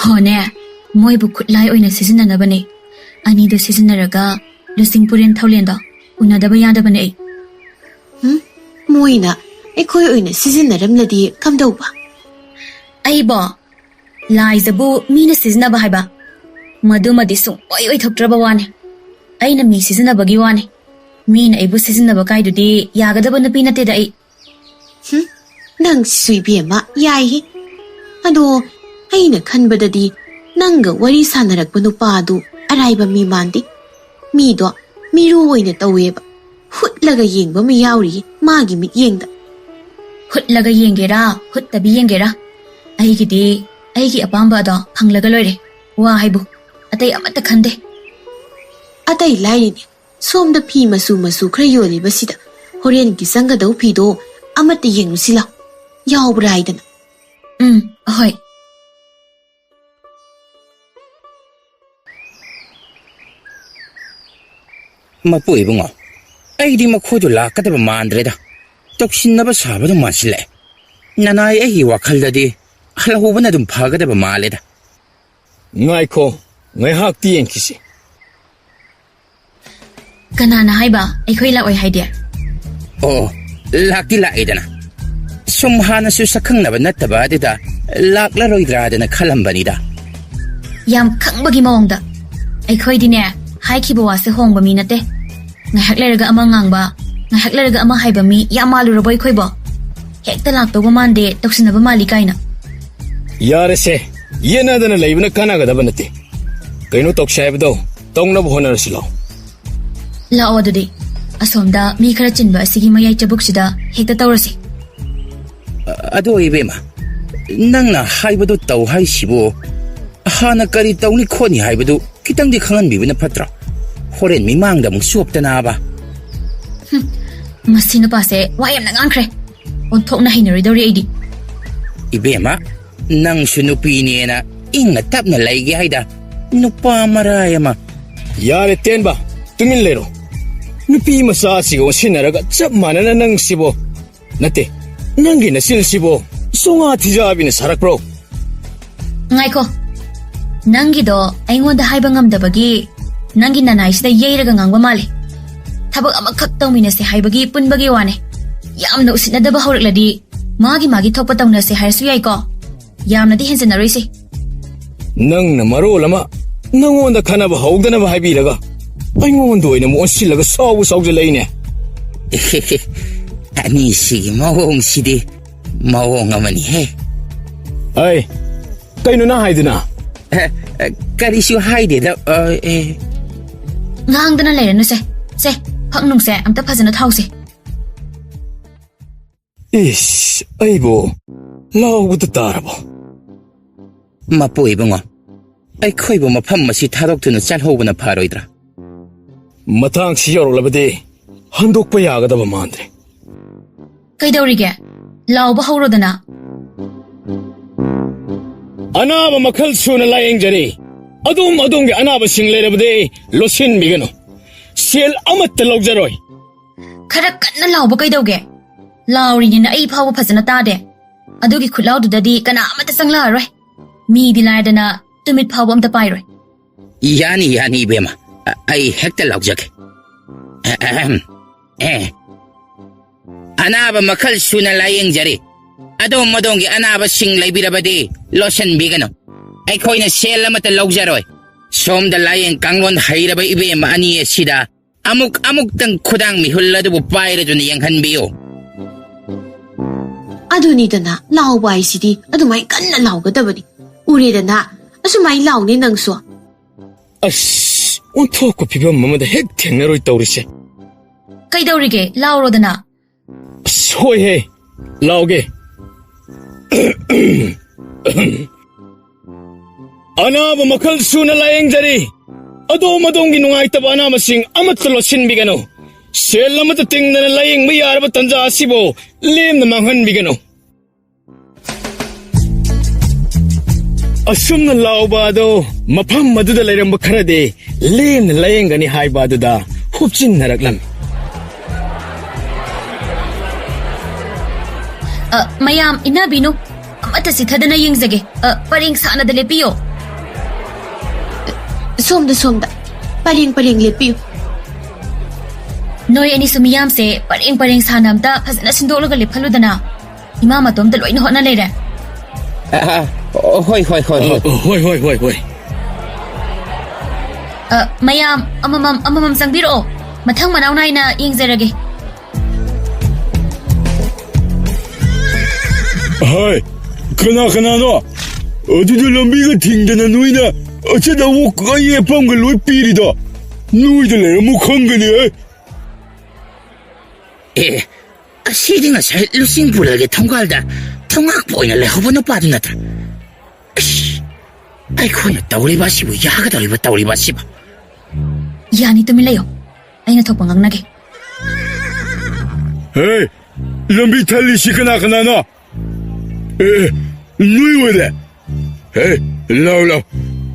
Hone, moi bu khutlai oina sizinanabane. Ani do sizinaraga lusingpurin thawlenda unadaba yadabane. Moina ekhoi oina sizinaramladi kamdauba. Aibo, laizabu mina sizinaba haiba. Madumadi sung oi thoktraba wane. Aina mi sizinabagi wane. Mina ibu sizinaba kaidudi yagadaba napi nateda ai. Nang suibema yai. Ado aina khanbadadi nanga wari sanarakba nupadu araiba mi mandi. Mido miru oina taweba. Hutlaga yengba mi yauri magi mi yengda. Hutlaga yengera, huttabi yengera. Aigi apamba da phanglaga loire. Wa haibu. Atai amata khande. Atai laini. Somda phi masu khra yoli basida. Horen ki sanga dau phi do amata yengu sila. Yaubra haidana. Ahoy. Mapui bungo. Aidi makhodu lakadaba mandreda. Toksinaba sabadu masile. Nanai ahi wakhaldadi halahubana dum phagadaba maleda. Ngai ko, ngai hak tien kisi. Kanana haiba, aikhoi la oi haide. Oh, lakti la edana. Sumhana su sakhangna nattaba adida lakla roidradana khalambanida. Yam khangbagi mawngda. Aikhoi dine haikhiba wase hongba mi nate. Ngahak leraga ama ngangba, ngahak leraga ama haiba mi yamalurabo aikhoi bo. Hekta laktoba mande toksinaba mali kaina. Yare se, yenadana laibna kanagadaba nate. Kaino tokshaibdo, tongnaba honarasilo. Lao adudi, asomda mi khara chinba asigi mayai chabuksida hekta tawrasi. Ado ibema, nangna haibadu taw haisibo, hana kari tawni khoni haibadu kitangdi khangan bibina patra. Horen mi mangda mung suoptana ba. Masino pase wayam na ngangkre. Onthok na hinaridori aidi. Ibema, nang sunupi niena inga tapna laigi haida. Nupa marayama. Yare tenba, tungin lero. Nupi masasi o sinaraga chap manana nang sibo. Nate, nangi na sil sibo. Songa tijabi na sarak bro. Ngay ko. Nangi do aingonda haiba ngamdabagi. Nangi nanay sida yayraga ngangba mali. Tabag amakak tawmina si haibagi punbagi wane. Yamna usinadaba hawrakladi. Magi thokpa tawna si hairsu yay ko. Yamna di hensanaroi si. Nang na maro lama. Nangonda kanaba hawgdanaba haibiraga. Aingonda oina mo onsilaga sawu layne. Ani sige mawong sidi. Mawong amani he. Ay, kaino na haidina. Karisu haide da Ngang dana layra na se. Se, phaknung se amta phajana thawse. Ish, aibo. Lawbuda tarabo. Mapui bungo. Ai khoibo mafam masi thadoktuna chalhobuna pharoidra. Matang si yorolabade handokpa yagadaba mandre. Kaidawrige? Lawba hawrodana. Anaba makhal suna layengjari. Adong ge anaba singlerabade losin bigano. Sel amatta lawjaroi. Khara kanna lawba kaidawge? Lawri ni na ai phawa phajana tade. Adugi khulawdudadi kana amata sanglaroi. Mi dilaidana tumit phawa amta pairoi. Yani bema. ꯑꯩ ꯍꯦꯛꯇ ꯂꯥꯎꯖꯒꯦ. ꯑꯅꯥꯕ ꯃꯈꯜ ꯁꯨꯅ ꯂꯥꯌꯦꯡꯖꯔꯤ. ꯑꯗꯣꯝ ꯑꯗꯣꯝꯒꯤ ꯑꯅꯥꯕꯁꯤꯡ ꯂꯩꯕꯤꯔꯕꯗꯤ ꯂꯣꯠꯁꯤꯟꯕꯤꯒꯅꯨ. ꯑꯩꯈꯣꯏꯅ ꯁꯦꯜ ꯑꯃꯠꯇ ꯂꯧꯖꯔꯣꯏ. ꯁꯣꯝꯗ ꯂꯥꯌꯦꯡ ꯀꯥꯡꯂꯣꯟ ꯍꯩꯔꯕ ꯏꯕꯦꯝ ꯑꯅꯤ ꯑꯁꯤꯗ ꯑꯃꯨꯛꯇꯪ ꯈꯨꯗꯥꯡ ꯃꯤꯍꯨꯜ ꯑꯗꯨꯕꯨ ꯄꯥꯏꯔꯗꯨꯅ ꯌꯦꯡꯍꯟꯕꯤꯌꯨ. ꯑꯗꯨꯅꯤꯗꯅ ꯂꯥꯎꯕ ꯍꯥꯏꯁꯤꯗꯤ ꯑꯗꯨꯃꯥꯏ ꯀꯟꯅ ꯂꯥꯎꯒꯗꯕꯅꯤ. ꯎꯔꯦꯗꯅ ꯑꯁꯨꯃꯥꯏ ꯂꯥꯎꯅꯤ ꯅꯪꯁꯨ. ꯑꯁ, ꯑꯣꯟꯊꯣꯛꯄ ꯐꯤꯕꯝ ꯑꯃꯗ ꯍꯦꯛ ꯊꯦꯡꯅꯔꯣꯏ ꯇꯧꯔꯤꯁꯦ. ꯀꯩꯗꯧꯔꯤꯒꯦ? ꯂꯥꯎꯔꯣꯗꯅ. ꯑꯁ, ꯍꯣꯏꯍꯦ, ꯂꯥꯎꯒꯦ. ꯑꯅꯥꯕ ꯃꯈꯜ ꯁꯨꯅ ꯂꯥꯌꯦꯡꯖꯔꯤ. ꯑꯗꯣꯝ ꯑꯗꯣꯝꯒꯤ ꯅꯨꯡꯉꯥꯏꯇꯕ ꯑꯅꯥꯕꯁꯤꯡ ꯑꯃꯠꯇ ꯂꯣꯠꯁꯤꯟꯕꯤꯒꯅꯨ. ꯁꯦꯜ ꯑꯃꯠꯇ ꯇꯤꯡꯗꯅ ꯂꯥꯌꯦꯡꯕ ꯌꯥꯔꯕ ꯇꯟꯖꯥ ꯑꯁꯤꯕꯨ ꯂꯦꯝꯅ ꯃꯥꯡꯍꯟꯕꯤꯒꯅꯨ. ꯑꯁꯨꯝꯅ ꯂꯥꯎꯕ ꯑꯗꯣ ꯃꯐꯝ ꯑꯗꯨꯗ ꯂꯩꯔꯝꯕ ꯈꯔꯗꯤ ꯂꯦꯝꯅ ꯂꯥꯌꯦꯡꯒꯅꯤ ꯍꯥꯏꯕ ꯑꯗꯨꯗ ꯍꯨꯞꯆꯤꯟꯅꯔꯛꯂꯝꯃꯤ. ꯃꯌꯥꯝ ꯏꯟꯅꯕꯤꯅꯨ. ꯑꯃꯠꯇ ꯆꯤꯊꯗꯅ ꯌꯦꯡꯖꯒꯦ. ꯄꯔꯦꯡ ꯁꯥꯅꯗ ꯂꯦꯞꯄꯤꯌꯣ. ꯁꯣꯝꯗ ꯄꯔꯦꯡ ꯂꯦꯞꯄꯤꯌꯨ. ꯅꯣꯏ ꯑꯅꯤꯁꯨ ꯃꯤꯌꯥꯝꯁꯦ ꯄꯔꯦꯡ ꯁꯥꯅ ꯑꯝꯇ ꯐꯖꯅ ꯁꯤꯟꯗꯣꯛꯂꯒ ꯂꯦꯞꯍꯜꯂꯨꯗꯅ. ꯏꯃꯥ ꯃꯇꯣꯝꯇ ꯂꯣꯏꯅ ꯍꯣꯠꯅ ꯂꯩꯔꯦ. ꯍꯣꯏ. ꯍꯣꯏ. ꯃꯌꯥꯝ ꯑꯃꯃꯝ ꯆꯪꯕꯤꯔꯛꯑꯣ. ꯃꯊꯪ ꯃꯅꯥꯎ ꯅꯥꯏꯅ ꯌꯦꯡꯖꯔꯒꯦ. ꯍꯥꯏ, ꯀꯅꯥꯅꯣ? ꯑꯗꯨꯗ ꯂꯝꯕꯤꯒ ꯊꯤꯡꯗꯅ ꯅꯣꯏꯅ ꯑꯆꯠ ꯑꯋꯣꯛ ꯑꯌꯦꯠꯄꯝꯒ ꯂꯣꯏ ꯄꯤꯔꯤꯗꯣ. ꯅꯣꯏꯗ ꯂꯩꯔꯝꯃꯨ ꯈꯪꯒꯅꯤ. ꯑꯁꯤꯗꯤ ꯉꯁꯥꯏ ꯂꯨꯆꯤꯡ ꯄꯨꯔꯦꯜꯒꯤ ꯊꯣꯡꯒꯥꯜꯗ ꯊꯣꯡꯉꯥꯛꯄ ꯑꯣꯏꯅ ꯂꯩꯍꯧꯕ ꯅꯨꯄꯥꯗꯨ ꯅꯠꯇ꯭ꯔꯥ? ꯑꯩꯈꯣꯏꯅ ꯇꯧꯔꯤꯕ ꯑꯁꯤꯕꯨ ꯌꯥꯒꯗꯧꯔꯤꯕ ꯇꯧꯔꯤꯕ ꯑꯁꯤꯕꯨ. ꯌꯥꯅꯤ, ꯇꯨꯃꯤꯟ ꯂꯩꯌꯣ. ꯑꯩꯅ ꯊꯣꯛꯄ ꯉꯥꯡꯅꯒꯦ. ꯍꯦ, ꯂꯝꯕꯤ ꯊꯜꯂꯤꯁꯤ ꯀꯅꯥꯅꯣ? ꯅꯣꯏ ꯑꯣꯏꯔꯦ. ꯍꯦ, ꯂꯥꯎ.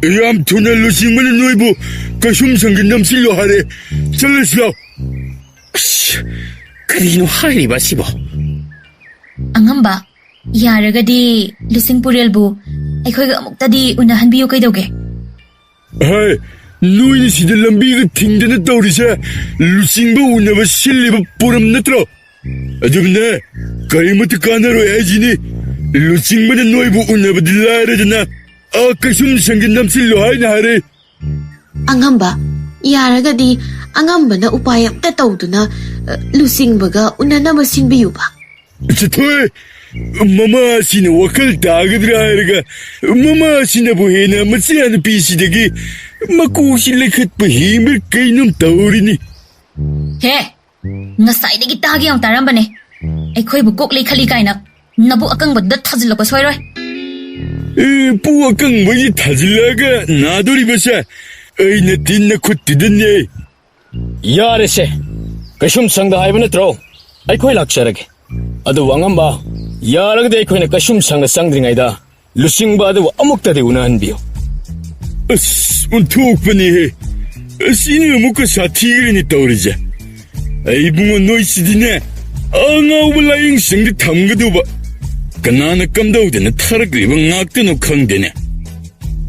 ꯌꯥꯝ ꯊꯨꯅ ꯂꯨꯆꯤꯡꯕꯅ ꯅꯣꯏꯕꯨ ꯀꯩꯁꯨꯝ ꯁꯪꯒꯤ ꯅꯝꯁꯤꯜꯂꯣ ꯍꯥꯏꯔꯦ. ꯆꯠꯂꯁꯤ ꯂꯥꯎ. ꯀꯔꯤꯅꯣ ꯍꯥꯏꯔꯤꯕ ꯑꯁꯤꯕꯨ? ꯑꯉꯝꯕ, ꯌꯥꯔꯒꯗꯤ ꯂꯨꯆꯤꯡ ꯄꯨꯔꯦꯜꯕꯨ ꯑꯩꯈꯣꯏꯒ ꯑꯃꯨꯛꯇꯗꯤ ꯎꯅꯍꯟꯕꯤꯌꯨ. ꯀꯩꯗꯧꯒꯦ? ꯍꯥꯏ, ꯅꯣꯏꯅ ꯁꯤꯗ ꯂꯝꯕꯤꯒ ꯊꯤꯡꯗꯅ ꯇꯧꯔꯤꯁꯦ ꯂꯨꯆꯤꯡꯕ ꯎꯅꯕ ꯁꯤꯜꯂꯤꯕ ꯄꯣꯔꯝ ꯅꯠꯇ꯭ꯔꯣ? ꯑꯗꯨꯝꯅꯦ, ꯀꯔꯤꯃꯠꯇ ꯀꯥꯟꯅꯔꯣꯏ ꯍꯥꯏꯁꯤꯅꯤ. ꯂꯨꯆꯤꯡꯕꯅ ꯅꯣꯏꯕꯨ ꯎꯅꯕꯗꯤ ꯂꯥꯏꯔꯗꯅ ꯀꯩꯁꯨꯝ ꯁꯪꯒꯤ ꯅꯝꯁꯤꯜꯂꯣ ꯍꯥꯏꯅ ꯍꯥꯏꯔꯦ. ꯑꯉꯝꯕ, ꯌꯥꯔꯒꯗꯤ ꯑꯉꯝꯕꯅ ꯎꯄꯥꯏ ꯑꯝꯇ ꯇꯧꯗꯨꯅ ꯂꯨꯆꯤꯡꯕꯒ ꯎꯅꯅꯕ ꯁꯤꯟꯕꯤꯌꯨꯕ. ꯆꯠꯊꯣꯏ, ꯃꯃꯥꯁꯤꯅ ꯋꯥꯈꯜ ꯇꯥꯒꯗ꯭ꯔꯥ ꯍꯥꯏꯔꯒ ꯃꯃꯥꯁꯤꯅꯕꯨ ꯍꯦꯟꯅ ꯃꯆꯥꯅꯨꯄꯤꯁꯤꯗꯒꯤ ꯃꯀꯣꯛꯁꯤ ꯂꯩꯈꯠꯄ ꯍꯦꯟꯕ ꯀꯩꯅꯣꯝ ꯇꯧꯔꯤꯅꯤ. ꯍꯦ, ꯉꯁꯥꯏꯗꯒꯤ ꯇꯥꯒꯦ ꯌꯥꯝ ꯇꯥꯔꯝꯕꯅꯦ. ꯑꯩꯈꯣꯏꯕꯨ ꯀꯣꯛ ꯂꯩꯈꯠꯂꯤ ꯀꯥꯏꯅ ꯅꯕꯨꯛ ꯑꯀꯪꯕꯗꯨꯗ ꯊꯥꯖꯤꯜꯂꯛꯄ ꯁꯣꯏꯔꯣꯏ. ꯄꯨ ꯑꯀꯪꯕꯒꯤ ꯊꯥꯖꯤꯜꯂꯒ ꯅꯥꯗꯣꯔꯤꯕꯁꯦ ꯑꯩꯅ ꯇꯤꯟꯅ ꯈꯨꯠꯇꯨꯗꯅꯦ. ꯌꯥꯔꯦꯁꯦ, ꯀꯩꯁꯨꯝ ꯁꯪꯗ ꯍꯥꯏꯕ ꯅꯠꯇ꯭ꯔꯣ? ꯑꯩꯈꯣꯏ ꯂꯥꯛꯆꯔꯒꯦ. ꯑꯗꯨꯕꯨ ꯑꯉꯝꯕ, ꯌꯥꯔꯒꯗꯤ ꯑꯩꯈꯣꯏꯅ ꯀꯩꯁꯨꯝ ꯁꯪꯅ ꯆꯪꯗ꯭ꯔꯤꯉꯩꯗ ꯂꯨꯆꯤꯡꯕ ꯑꯗꯨꯕꯨ ꯑꯃꯨꯛꯇꯗꯤ ꯎꯅꯍꯟꯕꯤꯌꯨ. ꯑꯁ, ꯑꯣꯟꯊꯣꯛꯄꯅꯤꯍꯦ. ꯑꯁꯤꯅ ꯑꯃꯨꯛꯀ ꯁꯥꯊꯤꯒ꯭ꯔꯅꯤ ꯇꯧꯔꯤꯁꯦ. ꯑꯩꯕꯨꯡꯉꯣ, ꯅꯣꯏꯁꯤꯗꯤꯅꯦ ꯑꯉꯥꯎꯕ ꯂꯥꯏꯌꯦꯡꯁꯪꯗ ꯊꯝꯒꯗꯧꯕ. ꯀꯅꯥꯅ ꯀꯝꯗꯧꯗꯅ ꯊꯥꯔꯛꯂꯤꯕ ꯉꯥꯛꯇꯅꯣ ꯈꯪꯗꯦꯅꯦ.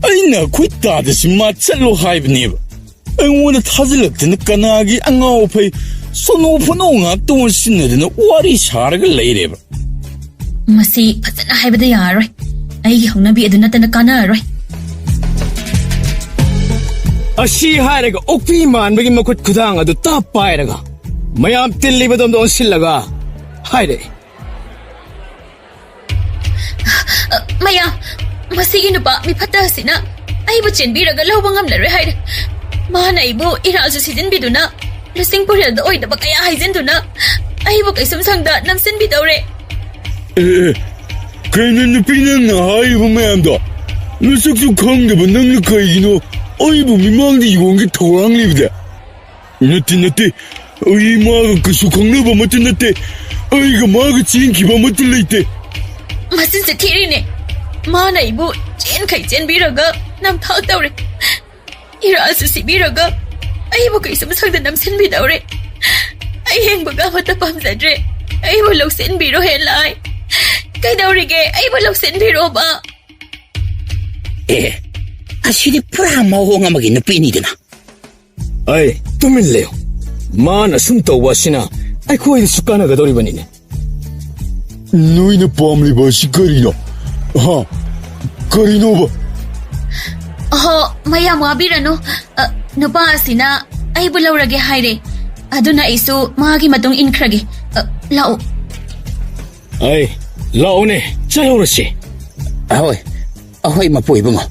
ꯑꯩꯅ ꯑꯩꯈꯣꯏ ꯇꯥꯗꯁꯨ ꯃꯥ ꯆꯠꯂꯣ ꯍꯥꯏꯕꯅꯦꯕ. ꯑꯩꯉꯣꯟꯗ ꯊꯥꯖꯤꯜꯂꯛꯇꯅ ꯀꯅꯥꯒꯤ ꯑꯉꯥꯎ ꯑꯐꯩ ꯁꯣꯅꯣ ꯐꯣꯅꯣ ꯉꯥꯛꯇ ꯁꯤꯟꯅꯗꯅ ꯋꯥꯔꯤ ꯁꯥꯔꯒ ꯂꯩꯔꯦꯕ. ꯃꯁꯤ ꯐꯖꯅ ꯍꯥꯏꯕꯗ ꯌꯥꯔꯔꯣꯏ. ꯑꯩꯒꯤ ꯍꯧꯅꯕꯤ ꯑꯗꯨ ꯅꯠꯇꯅ ꯀꯥꯟꯅꯔꯔꯣꯏ. ꯑꯁꯤ ꯍꯥꯏꯔꯒ ꯑꯣꯛꯄꯤ ꯃꯥꯟꯕꯒꯤ ꯃꯈꯨꯠ ꯈꯨꯗꯥꯡ ꯑꯗꯨ ꯇꯥꯞ ꯄꯥꯏꯔꯒ ꯃꯌꯥꯝ ꯇꯤꯜꯂꯤꯕꯗꯣꯝꯗ ꯑꯣꯟꯁꯤꯜꯂꯒ ꯍꯥꯏꯔꯛꯏ. ꯃꯌꯥꯝ, ꯃꯁꯤꯒꯤ ꯅꯨꯄꯥ ꯃꯤꯐꯠꯇ ꯑꯁꯤꯅ ꯑꯩꯕꯨ ꯆꯦꯟꯕꯤꯔꯒ ꯂꯧꯕ ꯉꯝꯂꯔꯣꯏ ꯍꯥꯏꯔꯦ. ꯃꯥꯅ ꯑꯩꯕꯨ ꯏꯔꯥꯜꯁꯨ ꯁꯤꯖꯤꯟꯕꯤꯗꯨꯅ ꯂꯨꯆꯤꯡ ꯄꯨꯔꯦꯜꯗ ꯑꯣꯏꯗꯕ ꯀꯌꯥ ꯍꯥꯏꯖꯤꯟꯗꯨꯅ ꯑꯩꯕꯨ ꯀꯩꯁꯨꯝ ꯁꯪꯗ ꯅꯝꯁꯤꯟꯕꯤꯗꯧꯔꯦ. ꯀꯩꯅꯣ ꯅꯨꯄꯤ ꯅꯪꯅ ꯍꯥꯏꯔꯤꯕ ꯃꯌꯥꯝꯗꯣ? ꯅꯁꯛꯁꯨ ꯈꯪꯗꯕ ꯅꯪꯅ ꯀꯩꯒꯤꯅꯣ ꯑꯩꯕꯨ ꯃꯤꯃꯥꯡꯗ ꯌꯣꯟꯒꯦ ꯊꯧꯔꯥꯡꯂꯤꯕꯗ? ꯅꯠꯇꯦ, ꯑꯩ ꯃꯥꯒ ꯀꯩꯁꯨ ꯈꯪꯅꯕ ꯑꯃꯠꯇ ꯅꯠꯇꯦ. ꯑꯩꯒ ꯃꯥꯒ ꯆꯦꯟꯈꯤꯕ ꯑꯃꯠꯇ ꯂꯩꯇꯦ. ꯃꯁꯤꯟꯁꯦ ꯊꯤꯔꯤꯅꯦ. ꯃꯥꯅ ꯑꯩꯕꯨ ꯆꯦꯟꯈꯩ ꯆꯦꯟꯕꯤꯔꯒ ꯅꯝꯊꯥꯛ ꯇꯧꯔꯦ. ꯏꯔꯥꯜꯁꯨ ꯁꯤꯕꯤꯔꯒ ꯑꯩꯕꯨ ꯀꯩꯁꯨꯝ ꯁꯪꯗ ꯅꯝꯁꯤꯟꯕꯤꯗꯧꯔꯦ. ꯑꯩ ꯍꯤꯡꯕꯒ ꯑꯃꯠꯇ ꯄꯥꯝꯖꯗ꯭ꯔꯦ. ꯑꯩꯕꯨ ꯂꯧꯁꯤꯟꯕꯤꯔꯣ ꯍꯦꯟꯂꯥꯏ. ꯀꯩꯗꯧꯔꯤꯒꯦ? ꯑꯩꯕꯨ ꯂꯧꯁꯤꯟꯕꯤꯔꯣꯕ. ꯑꯁꯤꯗꯤ ꯄꯨꯔꯥ ꯃꯑꯣꯡ ꯑꯃꯒꯤ ꯅꯨꯄꯤꯅꯤꯗꯅ. ꯑꯩ ꯇꯨꯃꯤꯟ ꯂꯩꯌꯨ ꯃꯥꯅ ꯁꯨꯝ ꯇꯧꯕ ꯑꯁꯤꯅ ꯑꯩꯈꯣꯏꯗꯁꯨ ꯀꯥꯟꯅꯒꯗꯧꯔꯤꯕꯅꯤꯅꯦ ꯅꯣꯏꯅ ꯄꯥꯝꯂꯤꯕ ꯑꯁꯤ ꯀꯔꯤꯅꯣ ꯀꯔꯤꯅꯣꯕ ꯑꯍꯣ ꯃꯌꯥꯝ ꯋꯥꯕꯤꯔꯅꯨ ꯅꯨꯄꯥ ꯑꯁꯤꯅ ꯑꯩꯕꯨ ꯂꯧꯔꯒꯦ ꯍꯥꯏꯔꯦ ꯑꯗꯨꯅ ꯑꯩꯁꯨ ꯃꯥꯒꯤ ꯃꯇꯨꯡ ꯏꯟꯈ꯭ꯔꯒꯦ ꯂꯥꯛꯑꯣ ꯑꯩ ꯂꯥꯛꯑꯣꯅꯦ ꯆꯠꯍꯧꯔꯁꯤ ꯑꯍꯣꯏ ꯃꯄꯨ ꯏꯕꯨꯡꯉꯣ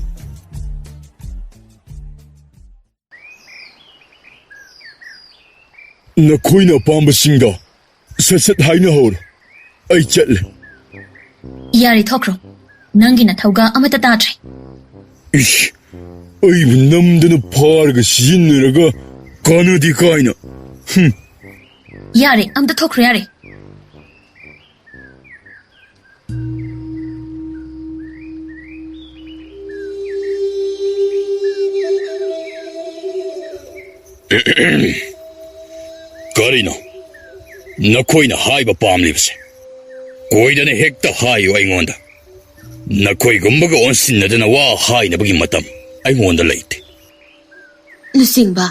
ꯅꯈꯣꯏꯅ ꯑꯄꯥꯝꯕꯁꯤꯡꯗꯣ ꯁꯠ ꯍꯥꯏꯅꯍꯧꯔꯣ ꯑꯩ ꯆꯠꯂꯦ ꯌꯥꯔꯦ ꯊꯣꯛꯈ꯭ꯔꯣ ꯅꯪꯒꯤ ꯅꯊꯧꯒ ꯑꯃꯠꯇ ꯇꯥꯗ꯭ꯔꯦ ꯏꯁ ꯑꯩꯕꯨ ꯅꯝꯗꯅ ꯐꯥꯔꯒ ꯁꯤꯖꯤꯟꯅꯔꯒ ꯀꯥꯟꯅꯗꯦ ꯀꯥꯏꯅ ꯌꯥꯔꯦ ꯑꯝꯇ ꯊꯣꯛꯈ꯭ꯔꯣ ꯌꯥꯔꯦ ꯀꯔꯤꯅꯣ ꯅꯈꯣꯏꯅ ꯍꯥꯏꯕ ꯄꯥꯝꯂꯤꯕꯁꯦ ꯀꯣꯏꯗꯅ ꯍꯦꯛꯇ ꯍꯥꯏꯌꯨ ꯑꯩꯉꯣꯟꯗ ꯅꯈꯣꯏꯒꯨꯝꯕꯒ ꯑꯣꯟꯁꯤꯟꯅꯗꯅ ꯋꯥ ꯍꯥꯏꯅꯕꯒꯤ ꯃꯇꯝ ꯑꯩꯉꯣꯟꯗ ꯂꯩꯇꯦ ꯂꯨꯆꯤꯡꯕ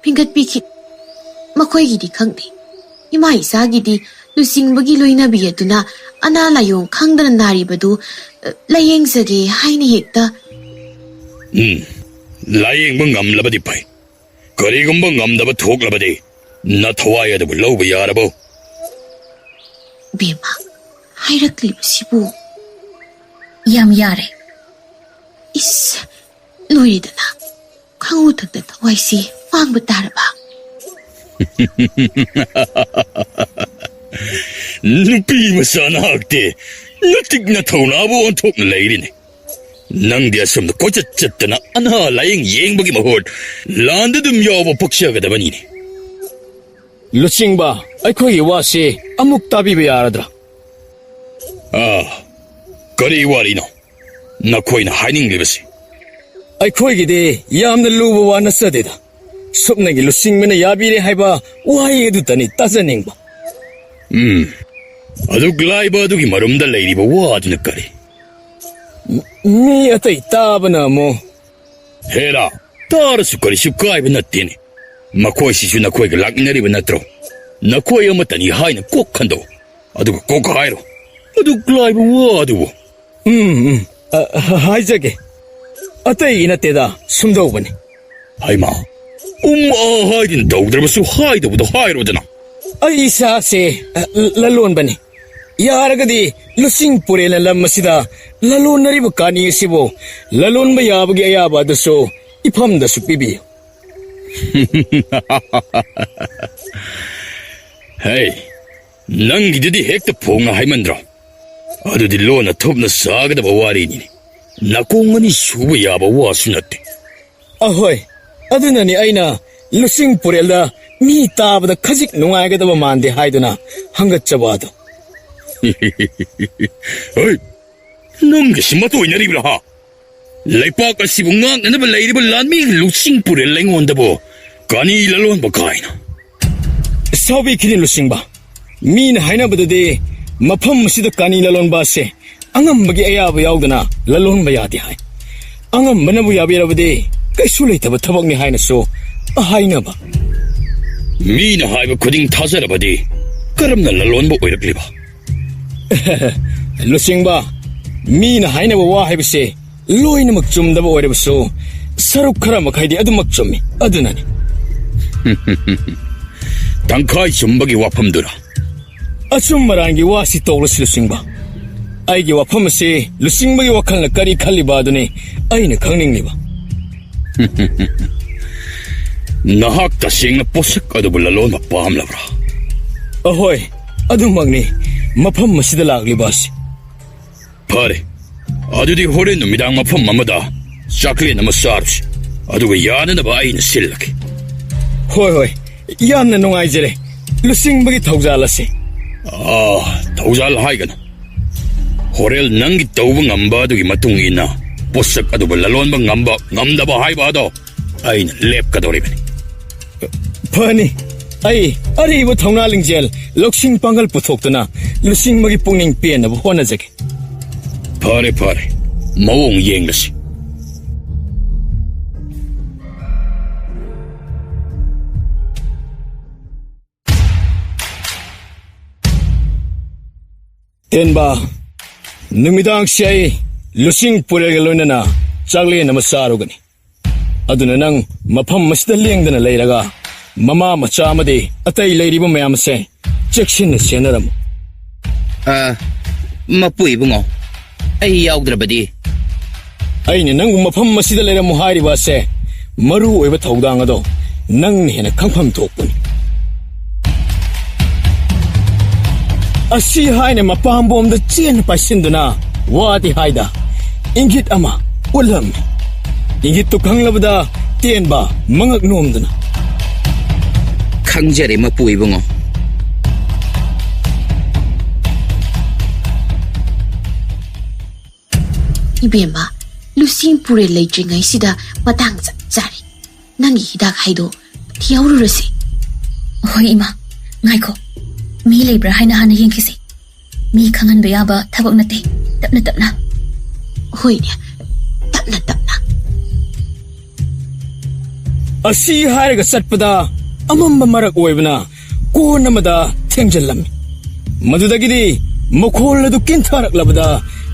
ꯐꯤꯡꯒꯠꯄꯤꯈꯤ ꯃꯈꯣꯏꯒꯤꯗꯤ ꯈꯪꯗꯦ ꯏꯃꯥ ꯏꯆꯥꯒꯤꯗꯤ ꯂꯨꯆꯤꯡꯕꯒꯤ ꯂꯣꯏꯅꯕꯤ ꯑꯗꯨꯅ ꯑꯅꯥ ꯂꯥꯏꯌꯣꯡ ꯈꯪꯗꯅ ꯅꯥꯔꯤꯕꯗꯨ ꯂꯥꯌꯦꯡꯖꯒꯦ ꯍꯥꯏꯅ ꯍꯦꯛꯇ ꯂꯥꯌꯦꯡꯕ ꯉꯝꯂꯕꯗꯤ ꯐꯩ ꯀꯔꯤꯒꯨꯝꯕ ꯉꯝꯗꯕ ꯊꯣꯛꯂꯕꯗꯤ ꯅꯊꯋꯥꯏ ꯑꯗꯨꯕꯨ ꯂꯧꯕ ꯌꯥꯔꯕꯣ ꯕꯦꯝꯃ ꯍꯥꯏꯔꯛꯂꯤꯕꯁꯤꯕꯨ ꯌꯥꯝ ꯌꯥꯔꯦ ꯏꯁ ꯂꯣꯏꯔꯦꯗꯅ ꯈꯪꯎꯊꯛꯇ ꯊꯋꯥꯏꯁꯤ ꯃꯥꯡꯕ ꯇꯥꯔꯕ ꯅꯨꯄꯤ ꯃꯆꯥ ꯅꯍꯥꯛꯇꯤ ꯅꯇꯤꯛꯅ ꯊꯧꯅꯥꯕꯨ ꯑꯣꯟꯊꯣꯛꯅ ꯂꯩꯔꯤꯅꯦ ꯅꯪꯗꯤ ꯑꯁꯣꯝꯗ ꯀꯣꯏꯆꯠ ꯆꯠꯇꯅ ꯑꯅꯥ ꯂꯥꯌꯦꯡ ꯌꯦꯡꯕꯒꯤ ꯃꯍꯨꯠ ꯂꯥꯟꯗ ꯑꯗꯨꯝ ꯌꯥꯎꯕ ꯄꯛꯆꯒꯗꯕꯅꯤꯅꯦ ꯂꯨꯆꯤꯡꯕ ꯑꯩꯈꯣꯏꯒꯤ ꯋꯥꯁꯤ ꯑꯃꯨꯛ ꯇꯥꯕꯤꯕ ꯌꯥꯔꯗ꯭ꯔꯥ ꯀꯔꯤ ꯋꯥꯔꯤꯅꯣ ꯅꯈꯣꯏꯅ ꯍꯥꯏꯅꯤꯡꯂꯤꯕꯁꯤ ꯑꯩꯈꯣꯏꯒꯤꯗꯤ ꯌꯥꯝꯅ ꯂꯨꯕ ꯋꯥ ꯅꯠꯆꯗꯦꯗ ꯁꯨꯞꯅꯒꯤ ꯂꯨꯆꯤꯡꯕꯅ ꯌꯥꯕꯤꯔꯦ ꯍꯥꯏꯕ ꯋꯥꯍꯩ ꯑꯗꯨꯇꯅꯤ ꯇꯥꯖꯅꯤꯡꯕ ꯑꯗꯨꯛ ꯂꯥꯏꯕ ꯑꯗꯨꯒꯤ ꯃꯔꯨꯝꯗ ꯂꯩꯔꯤꯕ ꯋꯥꯗꯨꯅ ꯀꯔꯤ ꯃꯤ ꯑꯇꯩ ꯇꯥꯕꯅ ꯑꯃꯨꯛ ꯍꯦꯔꯥ ꯇꯥꯔꯁꯨ ꯀꯔꯤꯁꯨ ꯀꯥꯏꯕ ꯅꯠꯇꯦꯅꯦ ꯃꯈꯣꯏꯁꯤꯁꯨ ꯅꯈꯣꯏꯒ ꯂꯥꯛꯃꯤꯟꯅꯔꯤꯕ ꯅꯠꯇ꯭ꯔꯣ ꯅꯈꯣꯏ ꯑꯃꯇꯅꯤ ꯍꯥꯏꯅ ꯀꯣꯛ ꯈꯟꯗꯣꯛ ꯑꯗꯨꯒ ꯀꯣꯛ ꯍꯥꯏꯔꯣ ꯑꯗꯨꯛ ꯂꯥꯏꯕ ꯋꯥꯗꯨꯕꯨ ꯍꯥꯏꯖꯒꯦ ꯑꯇꯩꯒꯤ ꯅꯠꯇꯦꯗ ꯁꯨꯝꯗꯧꯕꯅꯤ ꯍꯩꯃꯥ ꯍꯥꯏꯗꯅ ꯇꯧꯗ꯭ꯔꯕꯁꯨ ꯍꯥꯏꯗꯧꯕꯗꯣ ꯍꯥꯏꯔꯣꯗꯅ ꯑꯩ ꯏꯁꯥꯁꯦ ꯂꯂꯣꯟꯕꯅꯤ ꯌꯥꯔꯒꯗꯤ ꯂꯨꯆꯤꯡ ꯄꯨꯔꯦꯜꯅ ꯂꯝ ꯑꯁꯤꯗ ꯂꯂꯣꯟꯅꯔꯤꯕ ꯀꯥꯅꯤ ꯑꯁꯤꯕꯨ ꯂꯂꯣꯟꯕ ꯌꯥꯕꯒꯤ ꯑꯌꯥꯕ ꯑꯗꯨꯁꯨ ꯏꯐꯝꯗꯁꯨ ꯄꯤꯕꯤꯌꯨ ꯍꯩ ꯅꯪꯒꯤꯗꯨꯗꯤ ꯍꯦꯛꯇ ꯐꯣꯡꯅ ꯍꯥꯏꯃꯟꯗ꯭ꯔꯣ ꯑꯗꯨꯗꯤ ꯂꯣꯟꯅ ꯊꯨꯞꯅ ꯁꯥꯒꯗꯕ ꯋꯥꯔꯤꯅꯤꯅꯦ ꯅꯥꯀꯣꯡ ꯑꯅꯤ ꯁꯨꯕ ꯌꯥꯕ ꯋꯥꯁꯨ ꯅꯠꯇꯦ ꯑꯍꯣꯏ ꯑꯗꯨꯅꯅꯤ ꯑꯩꯅ ꯂꯨꯆꯤꯡ ꯄꯨꯔꯦꯜꯗ ꯃꯤ ꯇꯥꯕꯗ ꯈꯖꯤꯛ ꯅꯨꯡꯉꯥꯏꯒꯗꯕ ꯃꯥꯟꯗꯦ ꯍꯥꯏꯗꯨꯅ ꯍꯪꯒꯠꯆꯕ ꯑꯗꯣ ꯍꯣꯏ ꯅꯪꯒꯤꯁꯤ ꯃꯇꯣꯏꯅꯔꯤꯕ꯭ꯔꯥ ꯂꯩꯄꯥꯛ ꯑꯁꯤꯕꯨ ꯉꯥꯛꯅꯅꯕ ꯂꯩꯔꯤꯕ ꯂꯥꯟꯃꯤꯒꯤ ꯂꯨꯆꯤꯡ ꯄꯨꯔꯦꯜ ꯑꯩꯉꯣꯟꯗꯕꯨ ꯀꯥꯅꯤ ꯂꯂꯣꯟꯕ ꯀꯥꯏꯅ ꯁꯥꯎꯕꯤꯈꯤꯅꯤ ꯂꯨꯆꯤꯡꯕ ꯃꯤꯅ ꯍꯥꯏꯅꯕꯗꯗꯤ ꯃꯐꯝ ꯑꯁꯤꯗ ꯀꯥꯅꯤ ꯂꯂꯣꯟꯕ ꯑꯁꯦ ꯑꯉꯝꯕꯒꯤ ꯑꯌꯥꯕ ꯌꯥꯎꯗꯅ ꯂꯂꯣꯟꯕ ꯌꯥꯗꯦ ꯍꯥꯏ ꯑꯉꯝꯕꯅꯕꯨ ꯌꯥꯕꯤꯔꯕꯗꯤ ꯀꯩꯁꯨ ꯂꯩꯇꯕ ꯊꯕꯛꯅꯤ ꯍꯥꯏꯅꯁꯨ ꯍꯥꯏꯅꯕ ꯃꯤꯅ ꯍꯥꯏꯕ ꯈꯨꯗꯤꯡ ꯊꯥꯖꯔꯕꯗꯤ ꯀꯔꯝꯅ ꯂꯂꯣꯟꯕ ꯑꯣꯏꯔꯛꯂꯤꯕ ꯂꯨꯆꯤꯡꯕ ꯃꯤꯅ ꯍꯥꯏꯅꯕ ꯋꯥ ꯍꯥꯏꯕꯁꯦ ꯂꯣꯏꯅꯃꯛ ꯆꯨꯝꯗꯕ ꯑꯣꯏꯔꯕꯁꯨ ꯁꯔꯨꯛ ꯈꯔ ꯃꯈꯩꯗꯤ ꯑꯗꯨꯃꯛ ꯆꯨꯝꯃꯤ ꯑꯗꯨꯅꯅꯤ ꯇꯪꯈꯥꯏ ꯆꯨꯝꯕꯒꯤ ꯋꯥꯐꯝꯗꯨꯔ ꯑꯆꯨꯝ-ꯑꯔꯥꯟꯒꯤ ꯋꯥꯁꯤ ꯇꯣꯛꯂꯁꯤ ꯂꯨꯆꯤꯡꯕ ꯑꯩꯒꯤ ꯋꯥꯐꯝ ꯑꯁꯤ ꯂꯨꯆꯤꯡꯕꯒꯤ ꯋꯥꯈꯜꯅ ꯀꯔꯤ ꯈꯜꯂꯤꯕ ꯑꯗꯨꯅꯤ ꯑꯩꯅ ꯈꯪꯅꯤꯡꯂꯤꯕ ꯅꯍꯥꯛ ꯇꯁꯦꯡꯅ ꯄꯣꯠꯁꯛ ꯑꯗꯨꯕꯨ ꯂꯂꯣꯟꯕ ꯄꯥꯝꯂꯕ꯭ꯔꯥ ꯑꯍꯣꯏ ꯑꯗꯨꯃꯛꯅꯤ ꯃꯐꯝ ꯑꯁꯤꯗ ꯂꯥꯛꯂꯤꯕ ꯑꯁꯤ ꯐꯔꯦ ꯑꯗꯨꯗꯤ ꯍꯣꯔꯦꯟ ꯅꯨꯃꯤꯗꯥꯡ ꯃꯐꯝ ꯑꯃꯗ ꯆꯥꯛꯂꯦꯟ ꯑꯃ ꯆꯥꯔꯨꯁꯤ ꯑꯗꯨꯒ ꯌꯥꯅꯅꯕ ꯑꯩꯅ ꯁꯤꯜꯂꯒꯦ ꯍꯣꯏ ꯌꯥꯝꯅ ꯅꯨꯡꯉꯥꯏꯖꯔꯦ ꯂꯨꯆꯤꯡꯕꯒꯤ ꯊꯧꯖꯥꯜ ꯑꯁꯤ ꯊꯧꯖꯥꯜ ꯍꯥꯏꯒꯅꯨ ꯍꯣꯔꯦꯟ ꯅꯪꯒꯤ ꯇꯧꯕ ꯉꯝꯕ ꯑꯗꯨꯒꯤ ꯃꯇꯨꯡ ꯏꯟꯅ ꯄꯣꯠꯁꯛ ꯑꯗꯨꯕꯨ ꯂꯂꯣꯟꯕ ꯉꯝꯕ ꯉꯝꯗꯕ ꯍꯥꯏꯕ ꯑꯗꯣ ꯑꯩꯅ ꯂꯦꯞꯀꯗꯧꯔꯤꯕꯅꯤ ꯐꯅꯤ ꯑꯩ ꯑꯔꯤꯕ ꯊꯧꯅꯥ ꯂꯤꯡꯖꯦꯜ ꯂꯧꯁꯤꯡ ꯄꯥꯡꯒꯜ ꯄꯨꯊꯣꯛꯇꯨꯅ ꯂꯨꯆꯤꯡꯕꯒꯤ ꯄꯨꯛꯅꯤꯡ ꯄꯦꯟꯅꯕ ꯍꯣꯠꯅꯖꯒꯦ ꯐꯔꯦ ꯃꯑꯣꯡ ꯌꯦꯡꯂꯁꯤ ꯇꯦꯟꯕ ꯅꯨꯃꯤꯗꯥꯡꯁꯤ ꯑꯩ ꯂꯨꯁꯤꯡ ꯄꯨꯔꯦꯜꯒ ꯂꯣꯏꯅꯅ ꯆꯥꯛꯂꯦꯟ ꯑꯃ ꯆꯥꯔꯨꯒꯅꯤ ꯑꯗꯨꯅ ꯅꯪ ꯃꯐꯝ ꯑꯁꯤꯗ ꯂꯦꯡꯗꯅ ꯂꯩꯔꯒ ꯃꯃꯥ ꯃꯆꯥ ꯑꯃꯗꯤ ꯑꯇꯩ ꯂꯩꯔꯤꯕ ꯃꯌꯥꯝ ꯑꯁꯦ ꯆꯦꯛꯁꯤꯟꯅ ꯁꯦꯟꯅꯔꯝꯃꯨ ꯃꯄꯨ ꯏꯕꯨꯡꯉꯣ ꯑꯩ ꯌꯥꯎꯗ꯭ꯔꯕꯗꯤ ꯑꯩꯅ ꯅꯪꯕꯨ ꯃꯐꯝ ꯑꯁꯤꯗ ꯂꯩꯔꯝꯃꯨ ꯍꯥꯏꯔꯤꯕ ꯑꯁꯦ ꯃꯔꯨ ꯑꯣꯏꯕ ꯊꯧꯗꯥꯡ ꯑꯗꯣ ꯅꯪꯅ ꯍꯦꯟꯅ ꯈꯪꯐꯝ ꯊꯣꯛꯄꯅꯤ ꯑꯁꯤ ꯍꯥꯏꯅ ꯃꯄꯥꯝꯕꯣꯝꯗ ꯆꯦꯟꯅ ꯄꯥꯏꯁꯤꯟꯗꯨꯅ ꯋꯥꯗꯤ ꯍꯥꯏꯗ ꯏꯪꯒꯤꯠ ꯑꯃ ꯎꯠꯂꯝꯃꯤ ꯏꯪꯒꯤꯠꯇꯨ ꯈꯪꯂꯕꯗ ꯇꯦꯟꯕ ꯃꯉꯛ ꯅꯣꯝꯗꯨꯅ ꯈꯪꯖꯔꯦ ꯃꯄꯨ ꯏꯕꯨꯡꯉꯣ 이베마 루싱 푸레 레이징아이시다 마당 짜리 낭이 히닥 하이도 티아우르르시 ꯍꯣꯏ ꯏꯃꯥ ꯉꯥꯏꯈꯣ ꯃꯤ ꯂꯩꯕ꯭ꯔꯥ ꯍꯥꯏꯅ ꯍꯥꯟꯅ ꯌꯦꯡꯈꯤꯁꯤ ꯃꯤ ꯈꯪꯍꯟꯕ ꯌꯥꯕ ꯊꯕꯛ ꯅꯠꯇꯦ ꯇꯞꯅ ꯇꯞꯅ ꯍꯣꯏꯅꯦ ꯇꯞꯅ ꯇꯞꯅ ꯑꯁꯤ ꯍꯥꯏꯔꯒ ꯆꯠꯄꯗ ꯑꯃꯝꯕ ꯃꯔꯛ ꯑꯣꯏꯕꯅ ꯀꯣꯟ ꯑꯃꯗ ꯊꯦꯡꯖꯤꯜꯂꯝꯃꯤ ꯃꯗꯨꯗꯒꯤꯗꯤ ꯃꯈꯣꯜ ꯑꯗꯨ ꯀꯤꯟꯊꯔꯛꯂꯕꯗ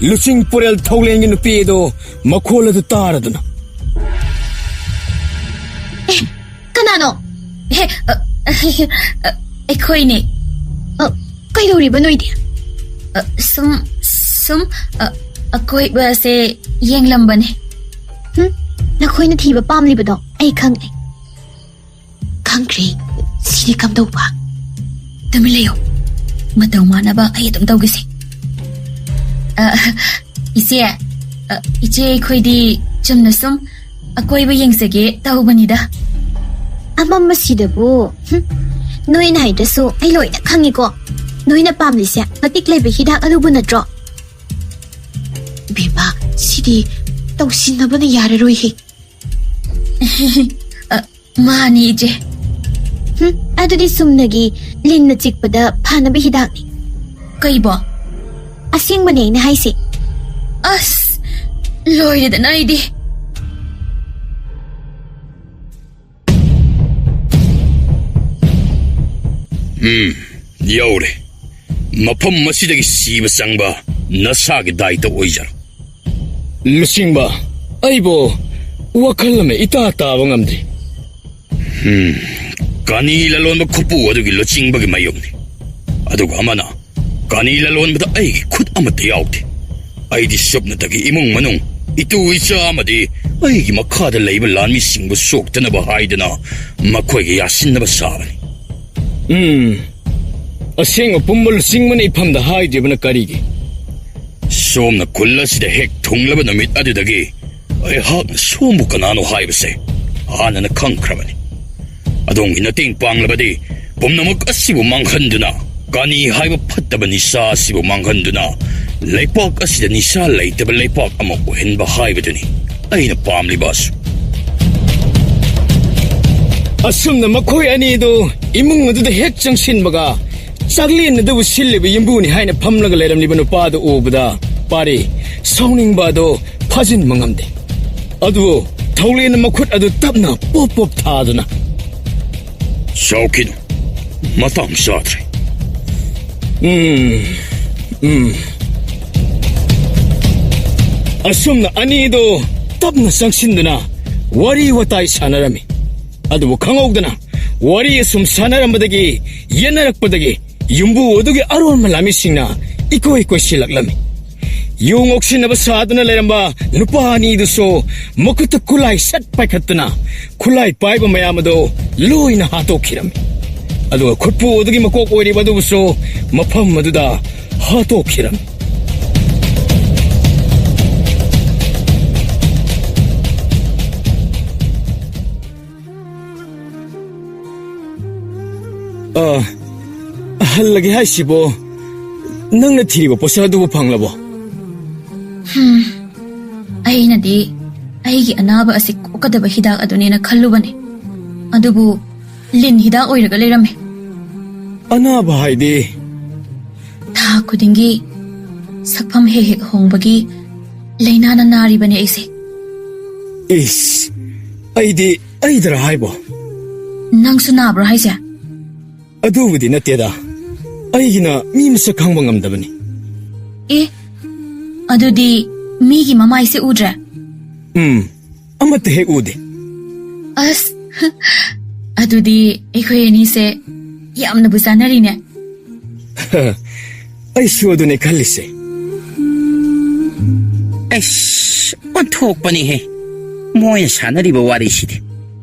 ꯂꯨꯆꯤꯡ ꯄꯨꯔꯦꯜ ꯊꯧꯂꯦꯟꯒꯤ ꯅꯨꯄꯤ ꯑꯗꯨ ꯃꯈꯣꯜ ꯑꯗꯨ ꯇꯥꯔꯗꯨꯅ ꯀꯅꯥꯅꯣ ꯍꯦ ꯑꯩꯈꯣꯏꯅꯦ ꯀꯩꯗꯧꯔꯤꯕ ꯅꯣꯏꯗꯤ ꯁꯨꯝ ꯑꯀꯣꯏꯕꯁꯦ ꯌꯦꯡꯂꯝꯕꯅꯦ ꯅꯈꯣꯏꯅ ꯊꯤꯕ ꯄꯥꯝꯂꯤꯕꯗꯣ ꯑꯩ ꯈꯪꯉꯦ ꯈꯪꯈ꯭ꯔꯦ ꯁꯤꯗꯤ ꯀꯝꯗꯧꯕ ꯇꯨꯃꯤꯟ ꯂꯩꯌꯣ ꯃꯇꯧ ꯃꯥꯟꯅꯕ ꯑꯩ ꯑꯗꯨꯝ ꯇꯧꯒꯦꯁꯦ ꯏꯆꯦ ꯑꯩꯈꯣꯏꯗꯤ ꯆꯨꯝꯅ ꯁꯨꯝ ꯑꯀꯣꯏꯕ ꯌꯦꯡꯖꯒꯦ ꯇꯧꯕꯅꯤꯗ ꯑꯃꯝꯕꯁꯤꯗꯕꯨ ꯅꯣꯏꯅ ꯍꯥꯏꯗ꯭ꯔꯁꯨ ꯑꯩ ꯂꯣꯏꯅ ꯈꯪꯉꯤꯀꯣ ꯅꯣꯏꯅ ꯄꯥꯝꯂꯤꯁꯦ ꯃꯇꯤꯛ ꯂꯩꯕ ꯍꯤꯗꯥꯛ ꯑꯗꯨꯕꯨ ꯅꯠꯇ꯭ꯔꯣ ꯕꯦꯝꯃ ꯁꯤꯗꯤ ꯇꯧꯁꯤꯟꯅꯕꯅ ꯌꯥꯔꯔꯣꯏꯍꯦ ꯃꯥꯅꯤ ꯏꯆꯦ ꯑꯗꯨꯗꯤ ꯁꯨꯝꯅꯒꯤ ꯂꯤꯟꯅ ꯆꯤꯛꯄꯗ ꯐꯅꯕ ꯍꯤꯗꯥꯛꯅꯤ ꯀꯩꯕꯣ ꯑꯁꯦꯡꯕꯅꯦ ꯑꯩꯅ ꯍꯥꯏꯁꯦ ꯑꯁ ꯂꯣꯏꯔꯦꯗꯅ ꯑꯩꯗꯤ ꯌꯧꯔꯦ ꯃꯐꯝ ꯑꯁꯤꯗꯒꯤ ꯁꯤꯕ ꯆꯪꯕ ꯅꯁꯥꯒꯤ ꯗꯥꯏꯇ ꯑꯣꯏꯖꯔꯣ ꯂꯨꯆꯤꯡꯕ ꯑꯩꯕꯨ ꯋꯥꯈꯜ ꯑꯃ ꯏꯇꯥ ꯇꯥꯕ ꯉꯝꯗ꯭ꯔꯤ ꯀꯥꯅꯤ ꯂꯂꯣꯟꯕ ꯈꯨꯄꯨ ꯑꯗꯨꯒꯤ ꯂꯨꯆꯤꯡꯕꯒꯤ ꯃꯌꯨꯝꯅꯤ ꯑꯗꯨꯒ ꯑꯃꯅ ꯀꯥꯅꯤ ꯂꯂꯣꯟꯕꯗ ꯑꯩꯒꯤ ꯈꯨꯠ ꯑꯃꯠꯇ ꯌꯥꯎꯗꯦ ꯑꯩꯗꯤ ꯁꯨꯞꯅꯇꯒꯤ ꯏꯃꯨꯡ ꯃꯅꯨꯡ ꯏꯇꯨ ꯏꯆꯥ ꯑꯃꯗꯤ ꯑꯩꯒꯤ ꯃꯈꯥꯗ ꯂꯩꯕ ꯂꯥꯟꯃꯤꯁꯤꯡꯕꯨ ꯁꯣꯛꯇꯅꯕ ꯍꯥꯏꯗꯅ ꯃꯈꯣꯏꯒ ꯌꯥꯁꯤꯟꯅꯕ ꯁꯥꯕꯅꯤ ꯑꯁꯦꯡꯕ ꯄꯨꯝꯕ ꯂꯨꯆꯤꯡꯕꯅ ꯏꯐꯝꯗ ꯍꯥꯏꯗ꯭ꯔꯤꯕꯅ ꯀꯔꯤꯒꯤ ꯁꯣꯝꯅ ꯈꯨꯜ ꯑꯁꯤꯗ ꯍꯦꯛ ꯊꯨꯡꯂꯕ ꯅꯨꯃꯤꯠ ꯑꯗꯨꯗꯒꯤ ꯑꯩꯍꯥꯛꯅ ꯁꯣꯝꯕꯨ ꯀꯅꯥꯅꯣ ꯍꯥꯏꯕꯁꯦ ꯍꯥꯟꯅꯅ ꯈꯪꯈ꯭ꯔꯕꯅꯤ ꯑꯗꯣꯝꯒꯤ ꯃꯇꯦꯡ ꯄꯥꯡꯂꯕꯗꯤ ꯄꯨꯝꯅꯃꯛ ꯑꯁꯤꯕꯨ ꯃꯥꯡꯍꯟꯗꯨꯅ ꯀꯥꯅꯤ ꯍꯥꯏꯕ ꯐꯠꯇꯕ ꯅꯤꯁꯥ ꯑꯁꯤꯕꯨ ꯃꯥꯡꯍꯟꯗꯨꯅ ꯂꯩꯄꯥꯛ ꯑꯁꯤꯗ ꯅꯤꯁꯥ ꯂꯩꯇꯕ ꯂꯩꯄꯥꯛ ꯑꯃ ꯑꯣꯏꯍꯟꯕ ꯍꯥꯏꯕꯗꯨꯅꯤ ꯑꯩꯅ ꯄꯥꯝꯂꯤꯕꯁꯨ ꯑꯁꯨꯝꯅ ꯃꯈꯣꯏ ꯑꯅꯤꯗꯨ ꯏꯃꯨꯡ ꯑꯗꯨꯗ ꯍꯦꯛ ꯆꯪꯁꯤꯟꯕꯒ ꯆꯥꯛꯂꯦꯟ ꯑꯗꯨꯕꯨ ꯁꯤꯜꯂꯤꯕ ꯌꯨꯝꯕꯨꯅꯤ ꯍꯥꯏꯅ ꯐꯝꯂꯒ ꯂꯩꯔꯝꯂꯤꯕ ꯅꯨꯄꯥꯗꯨ ꯎꯕꯗ ꯄꯥꯔꯤ ꯁꯥꯎꯅꯤꯡꯕ ꯑꯗꯨ ꯐꯥꯖꯤꯟꯕ ꯉꯝꯗꯦ ꯑꯗꯨꯕꯨ ꯊꯧꯂꯦꯟꯅ ꯃꯈꯨꯠ ꯑꯗꯨ ꯇꯞꯅ ꯄꯣꯞ ꯄꯣꯞ ꯊꯥꯗꯨꯅ ꯁꯥꯎꯈꯤꯅꯨ ꯃꯇꯥꯡ ꯆꯥꯗ꯭ꯔꯦ ꯑꯁꯨꯝꯅ ꯑꯅꯤꯗꯨ ꯇꯞꯅ ꯆꯪꯁꯤꯟꯗꯨꯅ ꯋꯥꯔꯤ ꯋꯥꯇꯥꯏ ꯁꯥꯟꯅꯔꯝꯃꯤ ꯑꯗꯨꯕꯨ ꯈꯪꯍꯧꯗꯅ ꯋꯥꯔꯤ ꯑꯁꯨꯝ ꯁꯥꯟꯅꯔꯝꯕꯗꯒꯤ ꯌꯦꯠꯅꯔꯛꯄꯗꯒꯤ ꯌꯨꯝꯕꯨ ꯑꯗꯨꯒꯤ ꯑꯔꯣꯟꯕ ꯂꯥꯟꯃꯤꯁꯤꯡꯅ ꯏꯀꯣꯏ ꯀꯣꯏꯁꯤꯜꯂꯛꯂꯝꯃꯤ ꯌꯨ ꯉꯣꯛꯁꯤꯟꯅꯕ ꯁꯥꯗꯨꯅ ꯂꯩꯔꯝꯕ ꯅꯨꯄꯥ ꯑꯅꯤꯗꯨꯁꯨ ꯃꯈꯨꯠꯇ ꯈꯨꯠꯂꯥꯏ ꯁꯠ ꯄꯥꯏꯈꯠꯇꯨꯅ ꯈꯨꯠꯂꯥꯏ ꯄꯥꯏꯕ ꯃꯌꯥꯝ ꯑꯗꯨ ꯂꯣꯏꯅ ꯍꯥꯠꯇꯣꯛꯈꯤꯔꯝꯃꯤ ꯑꯗꯨꯒ ꯈꯨꯠꯄꯨ ꯑꯗꯨꯒꯤ ꯃꯀꯣꯛ ꯑꯣꯏꯔꯤꯕ ꯑꯗꯨꯕꯨꯁꯨ ꯃꯐꯝ ꯑꯗꯨꯗ ꯍꯥꯠꯇꯣꯛꯈꯤꯔꯝꯃꯤ ꯍꯜꯂꯒꯦ ꯍꯥꯏꯁꯤꯕꯣ ꯅꯪꯅ ꯊꯤꯔꯤꯕ ꯄꯣꯠꯁꯛ ꯑꯗꯨꯕꯨ ꯐꯪꯂꯕꯣ ꯑꯩꯅꯗꯤ ꯑꯩꯒꯤ ꯑꯅꯥꯕ ꯑꯁꯤ ꯀꯣꯛꯀꯗꯕ ꯍꯤꯗꯥꯛ ꯑꯗꯨꯅꯦꯅ ꯈꯜꯂꯨꯕꯅꯤ ꯑꯗꯨꯕꯨ ꯂꯤꯟ ꯍꯤꯗꯥꯛ ꯑꯣꯏꯔꯒ ꯂꯩꯔꯝꯃꯦ ꯑꯅꯥꯕ ꯍꯥꯏꯗꯤ ꯊꯥ ꯈꯨꯗꯤꯡꯒꯤ ꯁꯛꯐꯝ ꯍꯦꯛ ꯍꯦꯛ ꯍꯣꯡꯕꯒꯤ ꯂꯩꯅꯥꯅ ꯅꯥꯔꯤꯕꯅꯦ ꯑꯩꯁꯦ ꯏꯁ ꯑꯩꯗꯤ ꯑꯩꯗꯔ ꯍꯥꯏꯕꯣ ꯅꯪꯁꯨ ꯅꯥꯕ꯭ꯔꯣ ꯑꯗꯨꯕꯨꯗꯤ ꯅꯠꯇꯦꯗ ꯑꯩꯒꯤꯅ ꯃꯤ ꯃꯁꯛ ꯈꯪꯕ ꯉꯝꯗꯕꯅꯤ ꯑꯦ ꯑꯗꯨꯗꯤ ꯃꯤꯒꯤ ꯃꯃꯥꯏꯁꯦ ꯎꯗ꯭ꯔꯦ ꯑꯃꯠꯇ ꯍꯦꯛ ꯎꯗꯦ ꯑꯁ ꯑꯗꯨꯗꯤ ꯑꯩꯈꯣꯏ ꯑꯅꯤꯁꯦ ꯌꯥꯝꯅꯕꯨ ꯆꯥꯟꯅꯔꯤꯅꯦ ꯑꯩꯁꯨ ꯑꯗꯨꯅꯦ ꯈꯜꯂꯤꯁꯦ ꯑꯩꯁ ꯑꯣꯟꯊꯣꯛꯄꯅꯤꯍꯦ ꯃꯣꯏꯅ ꯁꯥꯟꯅꯔꯤꯕ ꯋꯥꯔꯤꯁꯤꯗꯤ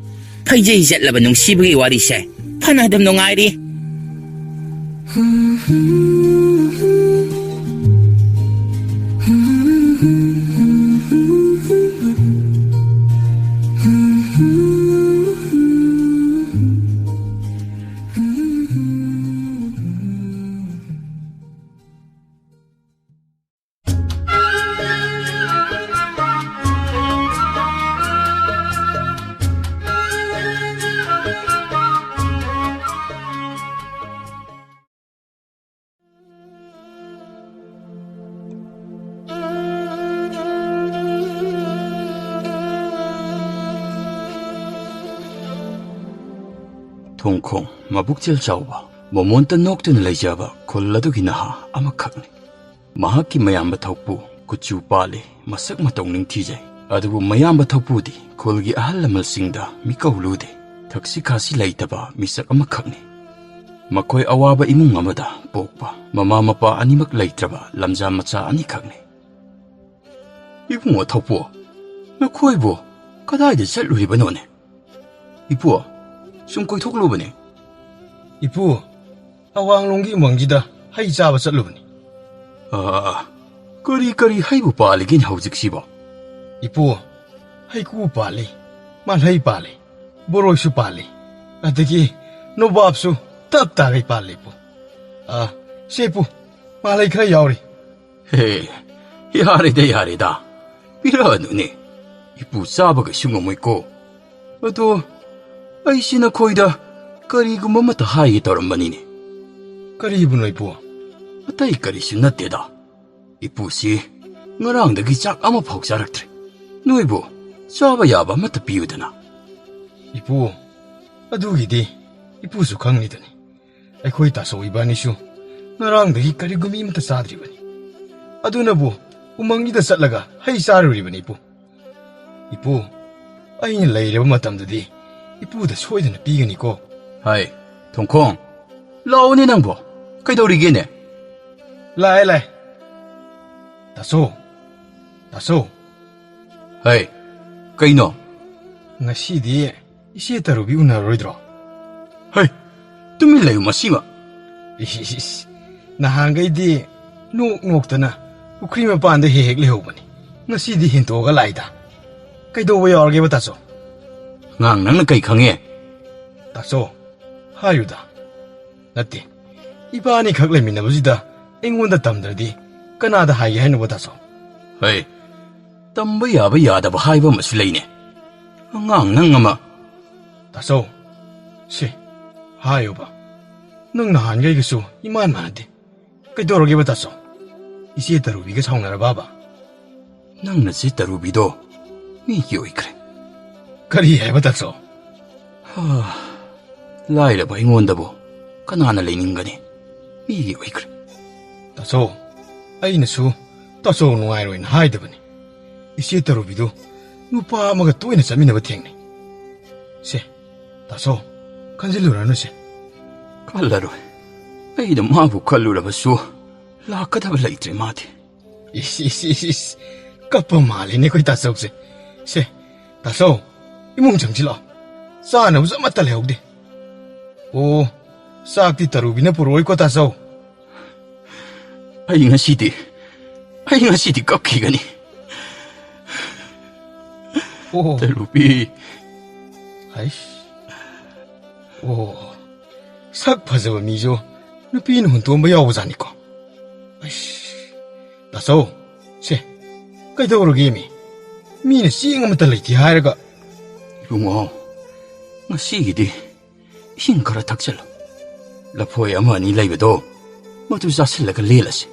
ꯐꯩꯖꯩ ꯆꯠꯂꯕ ꯅꯨꯡꯁꯤꯕꯒꯤ ꯋꯥꯔꯤꯁꯦ ꯐꯅ ꯑꯗꯨꯝ ꯅꯨꯡꯉꯥꯏꯔꯤ ꯊꯣꯡꯈꯣꯡ ꯃꯕꯨꯛꯆꯦꯜ ꯆꯥꯎꯕ ꯃꯃꯣꯟꯇ ꯅꯣꯛꯇꯨꯅ ꯂꯩꯖꯕ ꯈꯨꯜ ꯑꯗꯨꯒꯤ ꯅꯍꯥ ꯑꯃꯈꯛꯅꯤ ꯃꯍꯥꯛꯀꯤ ꯃꯌꯥꯝꯕ ꯊꯧꯄꯨ ꯀꯨꯆꯨ ꯄꯥꯜꯂꯤ ꯃꯁꯛ ꯃꯇꯧ ꯅꯤꯡꯊꯤꯖꯩ ꯑꯗꯨꯕꯨ ꯃꯌꯥꯝꯕ ꯊꯧꯄꯨꯗꯤ ꯈꯨꯜꯒꯤ ꯑꯍꯜ ꯂꯃꯟꯁꯤꯡꯗ ꯃꯤꯀꯧ ꯂꯨꯗꯦ ꯊꯛꯁꯤ ꯈꯥꯁꯤ ꯂꯩꯇꯕ ꯃꯤꯁꯛ ꯑꯃꯈꯛꯅꯤ ꯃꯈꯣꯏ ꯑꯋꯥꯕ ꯏꯃꯨꯡ ꯑꯃꯗ ꯄꯣꯛꯄ ꯃꯃꯥ ꯃꯄꯥ ꯑꯅꯤꯃꯛ ꯂꯩꯇ꯭ꯔꯕ ꯂꯝꯖꯥ ꯃꯆꯥ ꯑꯅꯤꯈꯛꯅꯤ ꯏꯕꯨꯡꯉꯣ ꯊꯧꯄꯨ ꯅꯈꯣꯏꯕꯨ ꯀꯗꯥꯏꯗ ꯆꯠꯂꯨꯔꯤꯕꯅꯣꯅꯦ ꯏꯄꯨ ꯁꯨꯝ ꯀꯣꯏꯊꯣꯛꯂꯨꯕꯅꯦ ꯏꯄꯨ ꯑꯋꯥꯡꯂꯣꯝꯒꯤ ꯎꯃꯪꯁꯤꯗ ꯍꯩ ꯆꯥꯕ ꯆꯠꯂꯨꯕꯅꯤ ꯀꯔꯤ ꯍꯩꯕꯨ ꯄꯥꯜꯂꯤꯒꯦꯅꯦ ꯍꯧꯖꯤꯛꯁꯤꯕꯣ ꯏꯄꯨ ꯍꯩꯀꯨ ꯄꯥꯜꯂꯤ ꯃꯥꯜꯍꯩ ꯄꯥꯜꯂꯤ ꯕꯣꯔꯣꯏꯁꯨ ꯄꯥꯜꯂꯤ ꯑꯗꯒꯤ ꯅꯣꯕꯥꯞꯁꯨ ꯇꯞ ꯇꯥꯒꯩ ꯄꯥꯜꯂꯤ ꯏꯄꯨ ꯁꯦ ꯏꯄꯨ ꯃꯥꯜꯍꯩ ꯈꯔ ꯌꯥꯎꯔꯤ ꯍꯦ ꯌꯥꯔꯦꯗ ꯄꯤꯔꯛꯑꯅꯨꯅꯦ ꯏꯄꯨ ꯆꯥꯕ ꯀꯩꯁꯨ ꯉꯝꯃꯣꯏꯀꯣ ꯑꯗꯣ ꯑꯩꯁꯤ ꯅꯈꯣꯏꯗ ꯀꯔꯤꯒꯨꯝꯕ ꯑꯃꯠꯇ ꯍꯥꯏꯒꯦ ꯇꯧꯔꯝꯕꯅꯤꯅꯦ ꯀꯔꯤꯕꯨꯅꯣ ꯏꯄꯨ ꯑꯇꯩ ꯀꯔꯤꯁꯨ ꯅꯠꯇꯦꯗ ꯏꯄꯨꯁꯤ ꯉꯔꯥꯡꯗꯒꯤ ꯆꯥꯛ ꯑꯃꯐꯥꯎ ꯆꯥꯔꯛꯇ꯭ꯔꯦ ꯅꯣꯏꯕꯨ ꯆꯥꯕ ꯌꯥꯕ ꯑꯃꯠꯇ ꯄꯤꯌꯨꯗꯅ ꯏꯄꯨ ꯑꯗꯨꯒꯤꯗꯤ ꯏꯄꯨꯁꯨ ꯈꯪꯂꯤꯗꯨꯅꯤ ꯑꯩꯈꯣꯏ ꯇꯥꯆꯧ ꯏꯕꯥꯅꯤꯁꯨ ꯉꯔꯥꯡꯗꯒꯤ ꯀꯔꯤꯒꯨꯝꯕ ꯑꯃꯠꯇ ꯆꯥꯗ꯭ꯔꯤꯕꯅꯤ ꯑꯗꯨꯅꯕꯨ ꯎꯃꯪꯒꯤꯗ ꯆꯠꯂꯒ ꯍꯩ ꯆꯥꯔꯨꯔꯤꯕꯅꯤ ꯏꯄꯨ ꯑꯩꯅ ꯂꯩꯔꯕ ꯃꯇꯝꯗꯗꯤ ꯏꯄꯨꯗ ꯁꯣꯏꯗꯅ ꯄꯤꯒꯅꯤꯀꯣ ꯍꯥꯏ ꯊꯣꯡꯈꯣꯡ ꯂꯥꯛꯑꯣꯅꯦ ꯅꯪꯕꯣ ꯀꯩꯗꯧꯔꯤꯒꯦꯅꯦ ꯂꯥꯛꯑꯦ ꯇꯥꯆꯧ ꯍꯥꯏ ꯀꯩꯅꯣ ꯉꯁꯤꯗꯤ ꯏꯆꯦ ꯇꯔꯨꯕꯤ ꯎꯅꯔꯣꯏꯗ꯭ꯔꯣ ꯍꯩ ꯇꯨꯃꯤꯟ ꯂꯩꯌꯨ ꯃꯁꯤꯃ ꯅꯍꯥꯟꯈꯩꯗꯤ ꯅꯣꯛꯇꯅ ꯄꯨꯈ꯭ꯔꯤ ꯃꯄꯥꯟꯗ ꯍꯦꯛ ꯂꯩꯍꯧꯕꯅꯤ ꯉꯁꯤꯗꯤ ꯍꯦꯟꯇꯣꯛꯑꯒ ꯂꯥꯛꯏꯗ ꯀꯩꯗꯧꯕ ꯌꯥꯎꯔꯒꯦꯕ ꯇꯥꯆꯧ ꯉꯥꯡ ꯅꯪꯅ ꯀꯩ ꯈꯪꯉꯦ ꯇꯥꯆꯧ ꯍꯥꯏꯌꯨꯗ ꯅꯠꯇꯦ ꯏꯕꯥꯅꯤ ꯈꯛ ꯂꯩꯃꯤꯟꯅꯕꯁꯤꯗ ꯑꯩꯉꯣꯟꯗ ꯇꯝꯗ꯭ꯔꯗꯤ ꯀꯅꯥꯗ ꯍꯥꯏꯒꯦ ꯍꯥꯏꯅꯣꯕ ꯇꯥꯆꯧ ꯍꯩ ꯇꯝꯕ ꯌꯥꯕ ꯌꯥꯗꯕ ꯍꯥꯏꯕ ꯑꯃꯁꯨ ꯂꯩꯅꯦ ꯑꯉꯥꯡ ꯅꯪ ꯑꯃ ꯇꯥꯆꯧ ꯁꯤ ꯍꯥꯏꯌꯨꯕ ꯅꯪ ꯅꯍꯥꯟꯈꯩꯒꯁꯨ ꯏꯃꯥꯟ ꯃꯥꯟꯅꯗꯦ ꯀꯩꯗꯧꯔꯒꯦꯕ ꯇꯥꯆꯧ ꯏꯆꯦ ꯇꯔꯨꯕꯤꯒ ꯁꯥꯎꯅꯔꯕꯕ ꯅꯪꯅ ꯆꯦ ꯇꯔꯨꯕꯤꯗꯣ ꯃꯤꯒꯤ ꯑꯣꯏꯈ꯭ꯔꯦ ꯀꯔꯤ ꯍꯥꯏꯕ ꯇꯥꯆꯧ ꯂꯥꯏꯔꯕ ꯑꯩꯉꯣꯟꯗꯕꯨ ꯀꯅꯥꯅ ꯂꯩꯅꯤꯡꯒꯅꯤ ꯃꯤꯒꯤ ꯑꯣꯏꯈ꯭ꯔꯦ ꯇꯥꯆꯧ ꯑꯩꯅꯁꯨ ꯇꯥꯆꯧ ꯅꯨꯡꯉꯥꯏꯔꯣꯏꯅ ꯍꯥꯏꯗꯕꯅꯤ ꯏꯆꯦ ꯇꯔꯨꯕꯤꯗꯨ ꯅꯨꯄꯥ ꯑꯃꯒ ꯇꯣꯏꯅ ꯆꯠꯃꯤꯟꯅꯕ ꯊꯦꯡꯅꯩ ꯁꯦ ꯇꯥꯆꯧ ꯈꯟꯖꯤꯜꯂꯨꯔꯅꯨꯁꯦ ꯈꯜꯂꯔꯣꯏ ꯑꯩꯅ ꯃꯥꯕꯨ ꯈꯜꯂꯨꯔꯕꯁꯨ ꯂꯥꯛꯀꯗꯕ ꯂꯩꯇ꯭ꯔꯦ ꯃꯥꯗꯤ ꯏꯁ ꯀꯞꯄ ꯃꯥꯜꯂꯤꯅꯦ ꯑꯩꯈꯣꯏ ꯇꯥꯆꯧꯁꯦ ꯁꯦ ꯇꯥꯆꯧ ꯏꯃꯨꯡ ꯆꯪꯁꯤꯜꯂꯛꯑꯣ ꯆꯥꯅꯕꯁꯨ ꯑꯃꯠꯇ ꯂꯩꯍꯧꯗꯦ ꯑꯣ ꯆꯥꯛꯇꯤ ꯇꯔꯨꯕꯤꯅ ꯄꯨꯔꯛꯑꯣꯏꯀꯣ ꯇꯥꯆꯧ ꯑꯩ ꯉꯁꯤꯗꯤ ꯀꯞꯈꯤꯒꯅꯤ ꯑꯣ ꯇꯔꯨꯕꯤ ꯍꯩꯁ ꯑꯣ ꯁꯛ ꯐꯖꯕ ꯃꯤꯁꯨ ꯅꯨꯄꯤꯅ ꯍꯨꯟꯇꯣꯝꯕ ꯌꯥꯎꯕꯖꯥꯠꯅꯤꯀꯣ ꯑꯩꯁ ꯇꯥꯆꯧ ꯁꯦ ꯀꯩꯗꯧꯔꯒꯦ ꯃꯤꯅ ꯆꯦꯡ ꯑꯃꯠꯇ ꯂꯩꯇꯦ ꯍꯥꯏꯔꯒ ꯏꯕꯨꯡꯉꯣ ꯉꯁꯤꯒꯤꯗꯤ ꯏꯁꯤꯡ ꯈꯔ ꯊꯛꯆꯜꯂꯨ ꯂꯐꯣꯏ ꯑꯃ ꯑꯅꯤ ꯂꯩꯕꯗꯣ ꯃꯗꯨ ꯆꯥꯁꯤꯜꯂꯒ ꯂꯦꯜꯂꯁꯤ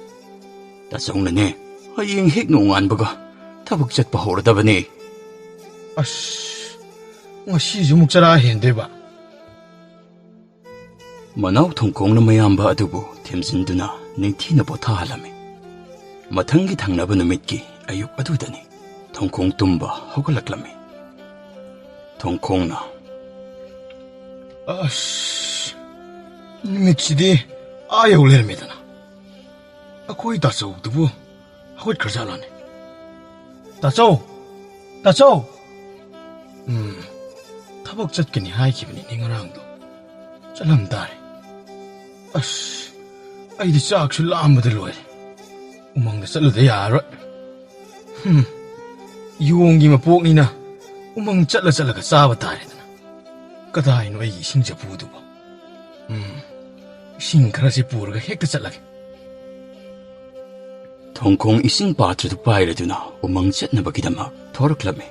ꯇꯥꯆꯧꯅꯅꯦ ꯍꯌꯦꯡ ꯍꯦꯛ ꯅꯣꯡꯉꯥꯟꯕꯒ ꯊꯕꯛ ꯆꯠꯄ ꯍꯧꯔꯗꯕꯅꯦ ꯑꯁ ꯉꯁꯤꯁꯨ ꯑꯃꯨꯛ ꯆꯔꯥ ꯍꯦꯟꯗꯣꯏꯕ ꯃꯅꯥꯎ ꯊꯣꯡꯈꯣꯡꯅ ꯃꯌꯥꯝꯕ ꯑꯗꯨꯕꯨ ꯊꯦꯝꯖꯤꯟꯗꯨꯅ ꯅꯤꯡꯊꯤꯅ ꯄꯣꯊꯥꯍꯜꯂꯝꯃꯤ ꯃꯊꯪꯒꯤ ꯊꯪꯅꯕ ꯅꯨꯃꯤꯠꯀꯤ ꯑꯌꯨꯛ ꯑꯗꯨꯗꯅꯤ ꯊꯣꯡꯈꯣꯡ ꯇꯨꯝꯕ ꯍꯧꯒꯠꯂꯛꯂꯝꯃꯤ. ꯊꯣꯡꯈꯣꯡꯅ ꯑꯁ, ꯅꯨꯃꯤꯠꯁꯤꯗꯤ ꯌꯧ ꯂꯩꯔꯝꯃꯦꯗꯅ. ꯑꯩꯈꯣꯏ ꯇꯥꯆꯧꯗꯨꯕꯨ ꯍꯧꯒꯠꯈ꯭ꯔꯖꯥꯠꯂꯥꯅꯦ? ꯇꯥꯆꯧ! ꯇꯥꯆꯧ! ꯊꯕꯛ ꯆꯠꯀꯅꯤ ꯍꯥꯏꯈꯤꯕꯅꯤꯅꯦ ꯉꯔꯥꯡꯗꯣ. ꯆꯠꯂꯝ ꯇꯥꯔꯦ. ꯑꯁ, ꯑꯩꯗꯤ ꯆꯥꯛꯁꯨ ꯂꯥꯝꯕꯗ ꯂꯣꯏꯔꯦ. ꯎꯃꯪꯗ ꯆꯠꯂꯨꯗ ꯌꯥꯔꯔꯣꯏ. ꯌꯣꯡꯒꯤ ꯃꯄꯣꯛꯅꯤꯅ ꯎꯃꯪ ꯆꯠꯂꯒ ꯆꯥꯕ ꯇꯥꯔꯦꯗꯅ. ꯀꯗꯥꯏꯅꯣ ꯑꯩꯒꯤ ꯏꯁꯤꯡ ꯆꯐꯨꯗꯨꯕꯣ? ꯏꯁꯤꯡ ꯈꯔꯁꯤ ꯄꯨꯔꯒ ꯍꯦꯛꯇ ꯆꯠꯂꯒꯦ. ꯊꯣꯡꯈꯣꯡ ꯏꯁꯤꯡ ꯄꯥꯇ꯭ꯔꯗꯨ ꯄꯥꯏꯔꯗꯨꯅ ꯎꯃꯪ ꯆꯠꯅꯕꯒꯤꯗꯃꯛ ꯊꯣꯔꯛꯂꯝꯃꯤ.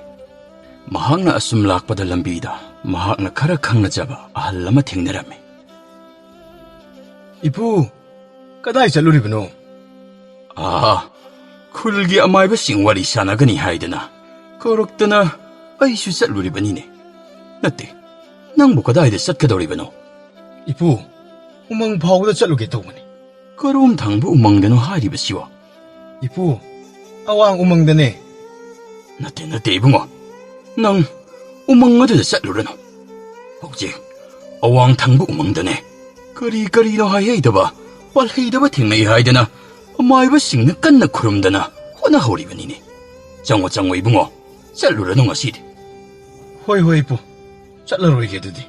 ꯃꯍꯥꯛꯅ ꯑꯁꯨꯝ ꯂꯥꯛꯄꯗ ꯂꯝꯕꯤꯗ ꯃꯍꯥꯛꯅ ꯈꯔ ꯈꯪꯅꯖꯕ ꯑꯍꯜ ꯑꯃ ꯊꯦꯡꯅꯔꯝꯃꯤ. ꯏꯄꯨ, ꯀꯗꯥꯏ ꯆꯠꯂꯨꯔꯤꯕꯅꯣ? ꯈꯨꯜꯒꯤ ꯑꯃꯥꯏꯕꯁꯤꯡ ꯋꯥꯔꯤ ꯁꯥꯟꯅꯒꯅꯤ ꯍꯥꯏꯗꯅ ꯀꯧꯔꯛꯇꯅ ꯑꯩꯁꯨ ꯆꯠꯂꯨꯔꯤꯕꯅꯤꯅꯦ. ꯅꯠꯇꯦ, ꯅꯪꯕꯨ ꯀꯗꯥꯏꯗ ꯆꯠꯀꯗꯧꯔꯤꯕꯅꯣ? ꯏꯄꯨ, ꯎꯃꯪ ꯐꯥꯎꯕꯗ ꯆꯠꯂꯨꯒꯦ ꯇꯧꯕꯅꯤ. ꯀꯔꯣꯝ ꯊꯪꯕ ꯎꯃꯪꯗꯅꯣ ꯍꯥꯏꯔꯤꯕꯁꯤꯕꯣ? ꯏꯄꯨ, ꯑꯋꯥꯡ ꯎꯃꯪꯗꯅꯦ. ꯅꯠꯇꯦ ꯏꯕꯨꯡꯉꯣ, ꯅꯪ ꯎꯃꯪ ꯑꯗꯨꯗ ꯆꯠꯂꯨꯔꯅꯨ. ꯍꯧꯖꯤꯛ ꯑꯋꯥꯡ ꯊꯪꯕ ꯎꯃꯪꯗꯅꯦ ꯀꯔꯤꯅꯣ ꯍꯥꯏꯍꯩꯗꯕ ꯄꯥꯜꯍꯩꯗꯕ ꯊꯦꯡꯅꯩ ꯍꯥꯏꯗꯅ ꯑꯃꯥꯏꯕꯁꯤꯡꯅ ꯀꯟꯅ ꯈꯨꯔꯨꯝꯗꯅ ꯍꯣꯠꯅꯍꯧꯔꯤꯕꯅꯤꯅꯦ. ꯆꯪꯉꯣ ꯏꯕꯨꯡꯉꯣ, ꯆꯠꯂꯨꯔꯅꯨ ꯉꯁꯤꯗꯤ. ꯍꯣꯏ ꯏꯄꯨ, ꯆꯠꯂꯔꯣꯏꯒꯦ ꯑꯗꯨꯗꯤ.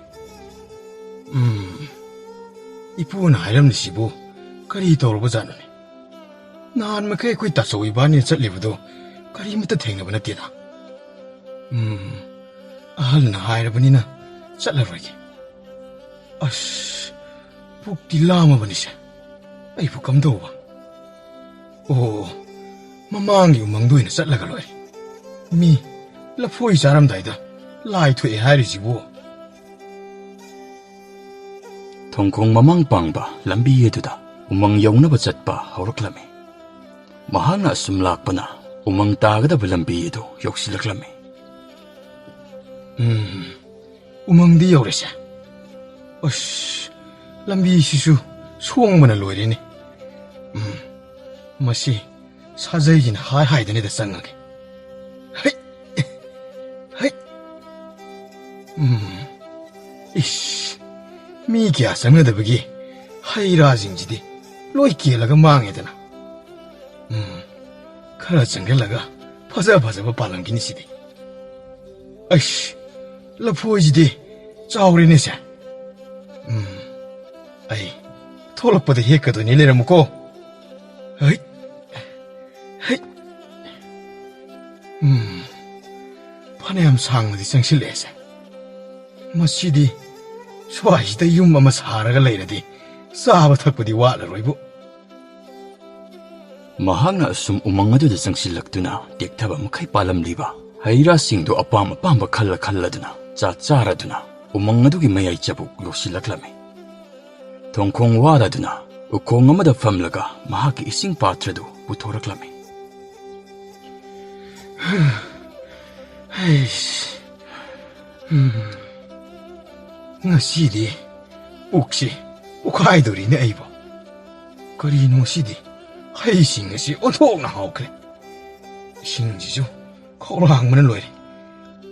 ꯏꯄꯨꯅ ꯍꯥꯏꯔꯝꯂꯤꯁꯤꯕꯨ ꯀꯔꯤ ꯇꯧꯔꯕꯖꯥꯠꯅꯣꯅꯦ? ꯅꯍꯥꯟ ꯃꯈꯩ ꯑꯩꯈꯣꯏ ꯇꯥꯆꯧ ꯏꯕꯥꯅꯤꯅ ꯆꯠꯂꯤꯕꯗꯣ ꯀꯔꯤꯃꯠꯇ ꯊꯦꯡꯅꯕ ꯅꯠꯇꯦꯗ. ꯑꯍꯜꯅ ꯍꯥꯏꯔꯕꯅꯤꯅ ꯆꯠꯂꯔꯣꯏꯒꯦ. ꯑꯁ, ꯄꯨꯛꯇꯤ ꯂꯥꯝꯃꯕꯅꯤꯁꯦ. ꯑꯩꯕꯨ ꯀꯝꯗꯧꯕ? ꯃꯃꯥꯡꯒꯤ ꯎꯃꯪꯗ ꯑꯣꯏꯅ ꯆꯠꯂꯒ ꯂꯣꯏꯔꯦ. ꯃꯤ ꯂꯐꯣꯏ ꯆꯥꯔꯝꯗꯥꯏꯗ ꯂꯥꯏ ꯊꯣꯛꯑꯦ ꯍꯥꯏꯔꯤꯁꯤꯕꯨ. ꯊꯣꯡꯈꯣꯡ ꯃꯃꯥꯡ ꯄꯥꯡꯕ ꯂꯝꯕꯤ ꯑꯗꯨꯗ ꯎꯃꯪ ꯌꯧꯅꯕ ꯆꯠꯄ ꯍꯧꯔꯛꯂꯝꯃꯤ. ꯃꯍꯥꯛꯅ ꯑꯁꯨꯝ ꯂꯥꯛꯄꯅ ꯎꯃꯪ ꯇꯥꯒꯗꯕ ꯂꯝꯕꯤ ꯑꯗꯨ ꯌꯧꯁꯤꯜꯂꯛꯂꯝꯃꯤ. ꯎꯃꯪꯗꯤ ꯌꯧꯔꯦꯁꯦ. ꯑꯁ, ꯂꯝꯕꯤꯁꯤꯁꯨ ꯁꯣꯡꯕꯅ ꯂꯣꯏꯔꯦꯅꯦ. ꯃꯁꯤ ꯁꯥꯖꯩꯒꯤꯅ ꯍꯥꯏꯗꯅꯤꯗ ꯆꯪꯉꯒꯦ. 이씨, 미기야 상나다보기 하이라징지디 로이 기엘라가 망해드나. 카라 정gel라가 파자파자바 발랑기니시디. 아이씨, 라포이지디 짜오리네세. 아이, 토럭보다 했거든 이래라 묻고. 아이, 아이. 파네암 상나디 정실내세. 마시디 스와이다 윰마마 사라가 레이라디 싸바 탁보디 와라로이부. ꯃꯍꯥꯛꯅ ꯑꯁꯨꯝ ꯎꯃꯪ ꯑꯗꯨꯗ ꯆꯪꯁꯤꯜꯂꯛꯇꯨꯅ ꯇꯦꯛꯊꯕ ꯃꯈꯩ ꯄꯥꯜꯂꯝꯂꯤꯕ ꯍꯩꯔꯥꯁꯤꯡꯗꯨ ꯑꯄꯥꯝ ꯑꯄꯥꯝꯕ ꯈꯜꯂꯗꯨꯅ ꯆꯥꯔꯗꯨꯅ ꯎꯃꯪ ꯑꯗꯨꯒꯤ ꯃꯌꯥꯏ ꯆꯕꯨꯛ ꯌꯧꯁꯤꯜꯂꯛꯂꯝꯃꯤ. ꯊꯣꯡꯈꯣꯡ ꯋꯥꯔꯗꯨꯅ ꯎꯈꯣꯡ ꯑꯃꯗ ꯐꯝꯂꯒ ꯃꯍꯥꯛꯀꯤ ꯏꯁꯤꯡ ꯄꯥꯇ꯭ꯔꯗꯨ ꯄꯨꯊꯣꯔꯛꯂꯝꯃꯤ. 아이씨, ngasi디 옥시 옥하이돌이네 아이보. 그리노 시디 하이싱시 온통나 하오크레. 싱지죠 코로 항문을 놓이리.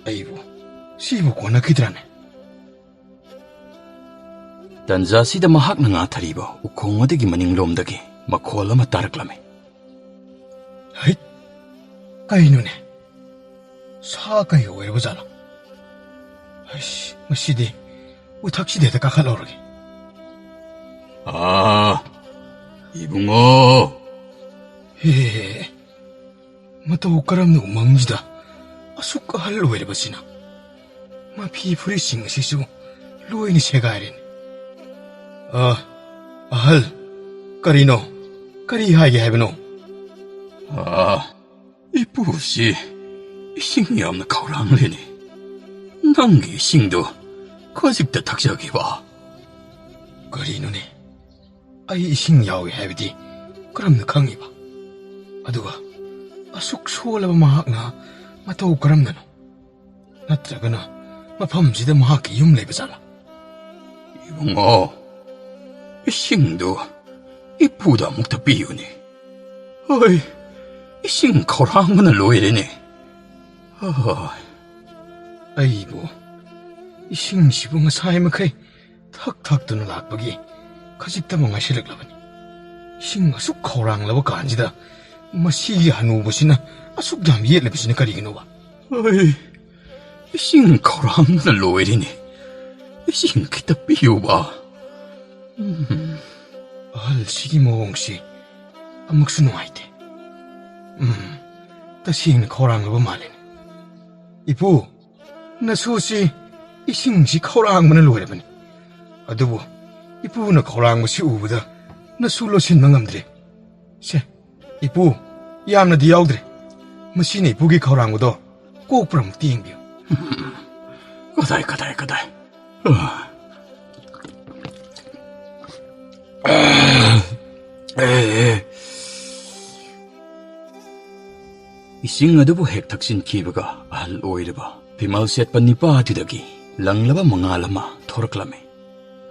아이보 시부고나 그들하네. ꯇꯟꯖꯥꯁꯤꯗ ꯃꯍꯥꯛꯅ ꯉꯥꯊꯔꯤꯕ ꯎꯈꯣꯡ ꯑꯗꯨꯒꯤ ꯃꯅꯤꯡꯂꯣꯝꯗꯒꯤ ꯃꯈꯣꯜ ꯑꯃ ꯇꯥꯔꯛꯂꯝꯃꯤ. ꯍꯩ, ꯀꯩꯅꯣꯅꯦ? ꯁꯥ ꯀꯩ ꯑꯣꯏꯔꯕꯖꯥꯠꯂꯣ? ꯑꯩꯁ, ꯃꯁꯤꯗꯤ ꯎꯊꯛꯁꯤꯗꯩꯗ ꯀꯥꯈꯠꯂꯧꯔꯒꯦ. 이붕어. ꯍꯦ, ꯃꯇꯧ ꯀꯔꯝꯅ ꯎꯃꯪꯁꯤꯗ ꯑꯁꯨꯛ ꯑꯍꯜ ꯑꯣꯏꯔꯕꯁꯤꯅ? ꯃꯐꯤ ꯐꯨꯔꯤꯠꯁꯤꯡ ꯑꯁꯤꯁꯨ ꯂꯣꯏꯅ ꯁꯦꯒꯥꯏꯔꯦꯅꯦ. ꯑꯍꯜ, ꯀꯔꯤꯅꯣ? ꯀꯔꯤ ꯍꯥꯏꯒꯦ ꯍꯥꯏꯕꯅꯣ? 이쁘시 이싱 ꯌꯥꯝꯅ ꯈꯧꯔꯥꯡꯂꯦꯅꯦ. ꯅꯪꯒꯤ 이싱도 ꯈꯖꯤꯛꯇ ꯊꯛꯆꯒꯦꯕ. ꯀꯔꯤꯅꯣꯅꯦ? ꯑꯩ 이싱 ꯌꯥꯎꯏ ꯍꯥꯏꯕꯗꯤ ꯀꯔꯝꯅ ꯈꯪꯉꯤꯕ? ꯑꯗꯨꯒ ꯑꯁꯨꯛ ꯁꯣꯜꯂꯕ ꯃꯍꯥꯛꯅ ꯃꯇꯧ ꯀꯔꯝꯅꯅꯣ? ꯅꯠꯇ꯭ꯔꯒꯅ ꯃꯐꯝꯁꯤꯗ ꯃꯍꯥꯛꯀꯤ ꯌꯨꯝ ꯂꯩꯕꯖꯥꯠꯂꯥ? 이붕어, 이싱도 이쁘다 ꯑꯃꯨꯛꯇ ꯄꯤꯌꯨꯅꯦ. ꯍꯣꯏ, 이싱 거랑문을 로이래네. 아이고, 이싱시부 마사이마카이 탁탁 뜨는 락박이 가직다 뭔가 실력라바니. 이싱 아숙 거랑라바 간지다. 마시 한우버시나 아숙 얌 예레버시나 가리기노바. 어이, 이싱 거랑문을 로이래네. 이싱 기타 삐요봐. 알시기 모ong시 아묵수 누아이테. 다시는 거랑라바 말레네. 이부, 나수시 이싱시 거랑문을 로이라바니. 아두부, 이부나 거랑무시 우부다 나술로 신나 ngamdre. 세, 이부, 얌나디 야우드레. 마시네 이부기 거랑무도 꼭 부럼 띵비요. 까다이. 이싱 아두부 핵탁신 키브가 알 오이르바 비말 셋바 니빠 아디다기 랑라바 망알라마 토락라메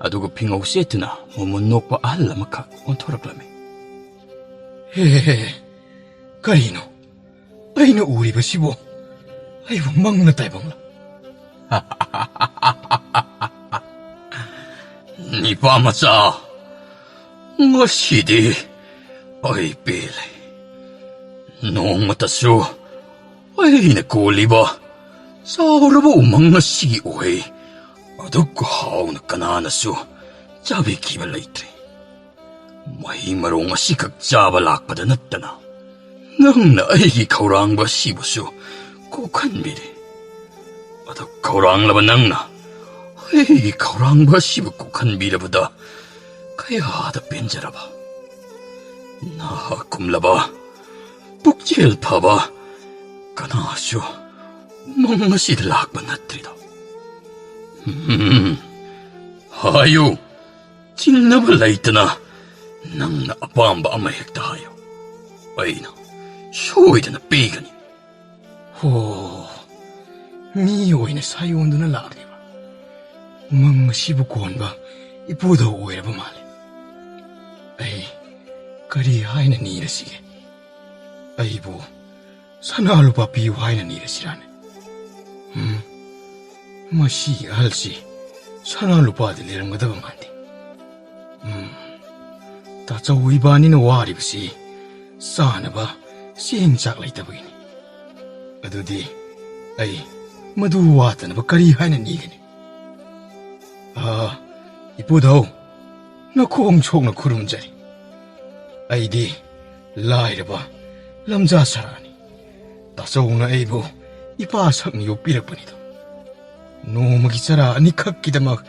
아두고 핑옥 세트나 모문 녹바 알라마카 온토락라메 헤헤헤, 가리노. 아이노 우리바시보. 아이고 막나 따이방라. 니빠 마자 ngasi디 ay pili noong mataso ay nakuliba sa oraba umang nasigi uhay adog haw na kananaso jabi kibalaitre may marong asikag jabalak padanatana nang na ay kaurang ba sibuso kukanbiri adog kaurang laban nang na ay kaurang ba sibu kukanbira bada kaya da pinjaraba na kumlaba bukjel paba kanasyo mga sidlak banatrida hayo tingnabalay na nang naapamba amayek tayo ay na shoy da na pigani 호, 미오이네 사이온도는 라그리바. mga sibukuan ba ipuda uwera ba mali. Ay, kari hay na nira sige. Ay bu, sana alo pa piyo hay na nira sirane. Masi alsi, sana alo pa dilirang madabang handi. Tatsa uibani na wari ba si, sana ba siyang saklay tabagini. Adudi, ay, maduwata na ba kari hay na nigani. 이쁘다오, 나 공총나 구름자리. 아이디, 라이르바, 람자사라니. 다소우나 에이보, 이바삭 욕비락뿐이다. 노무기자라 니칵기다막,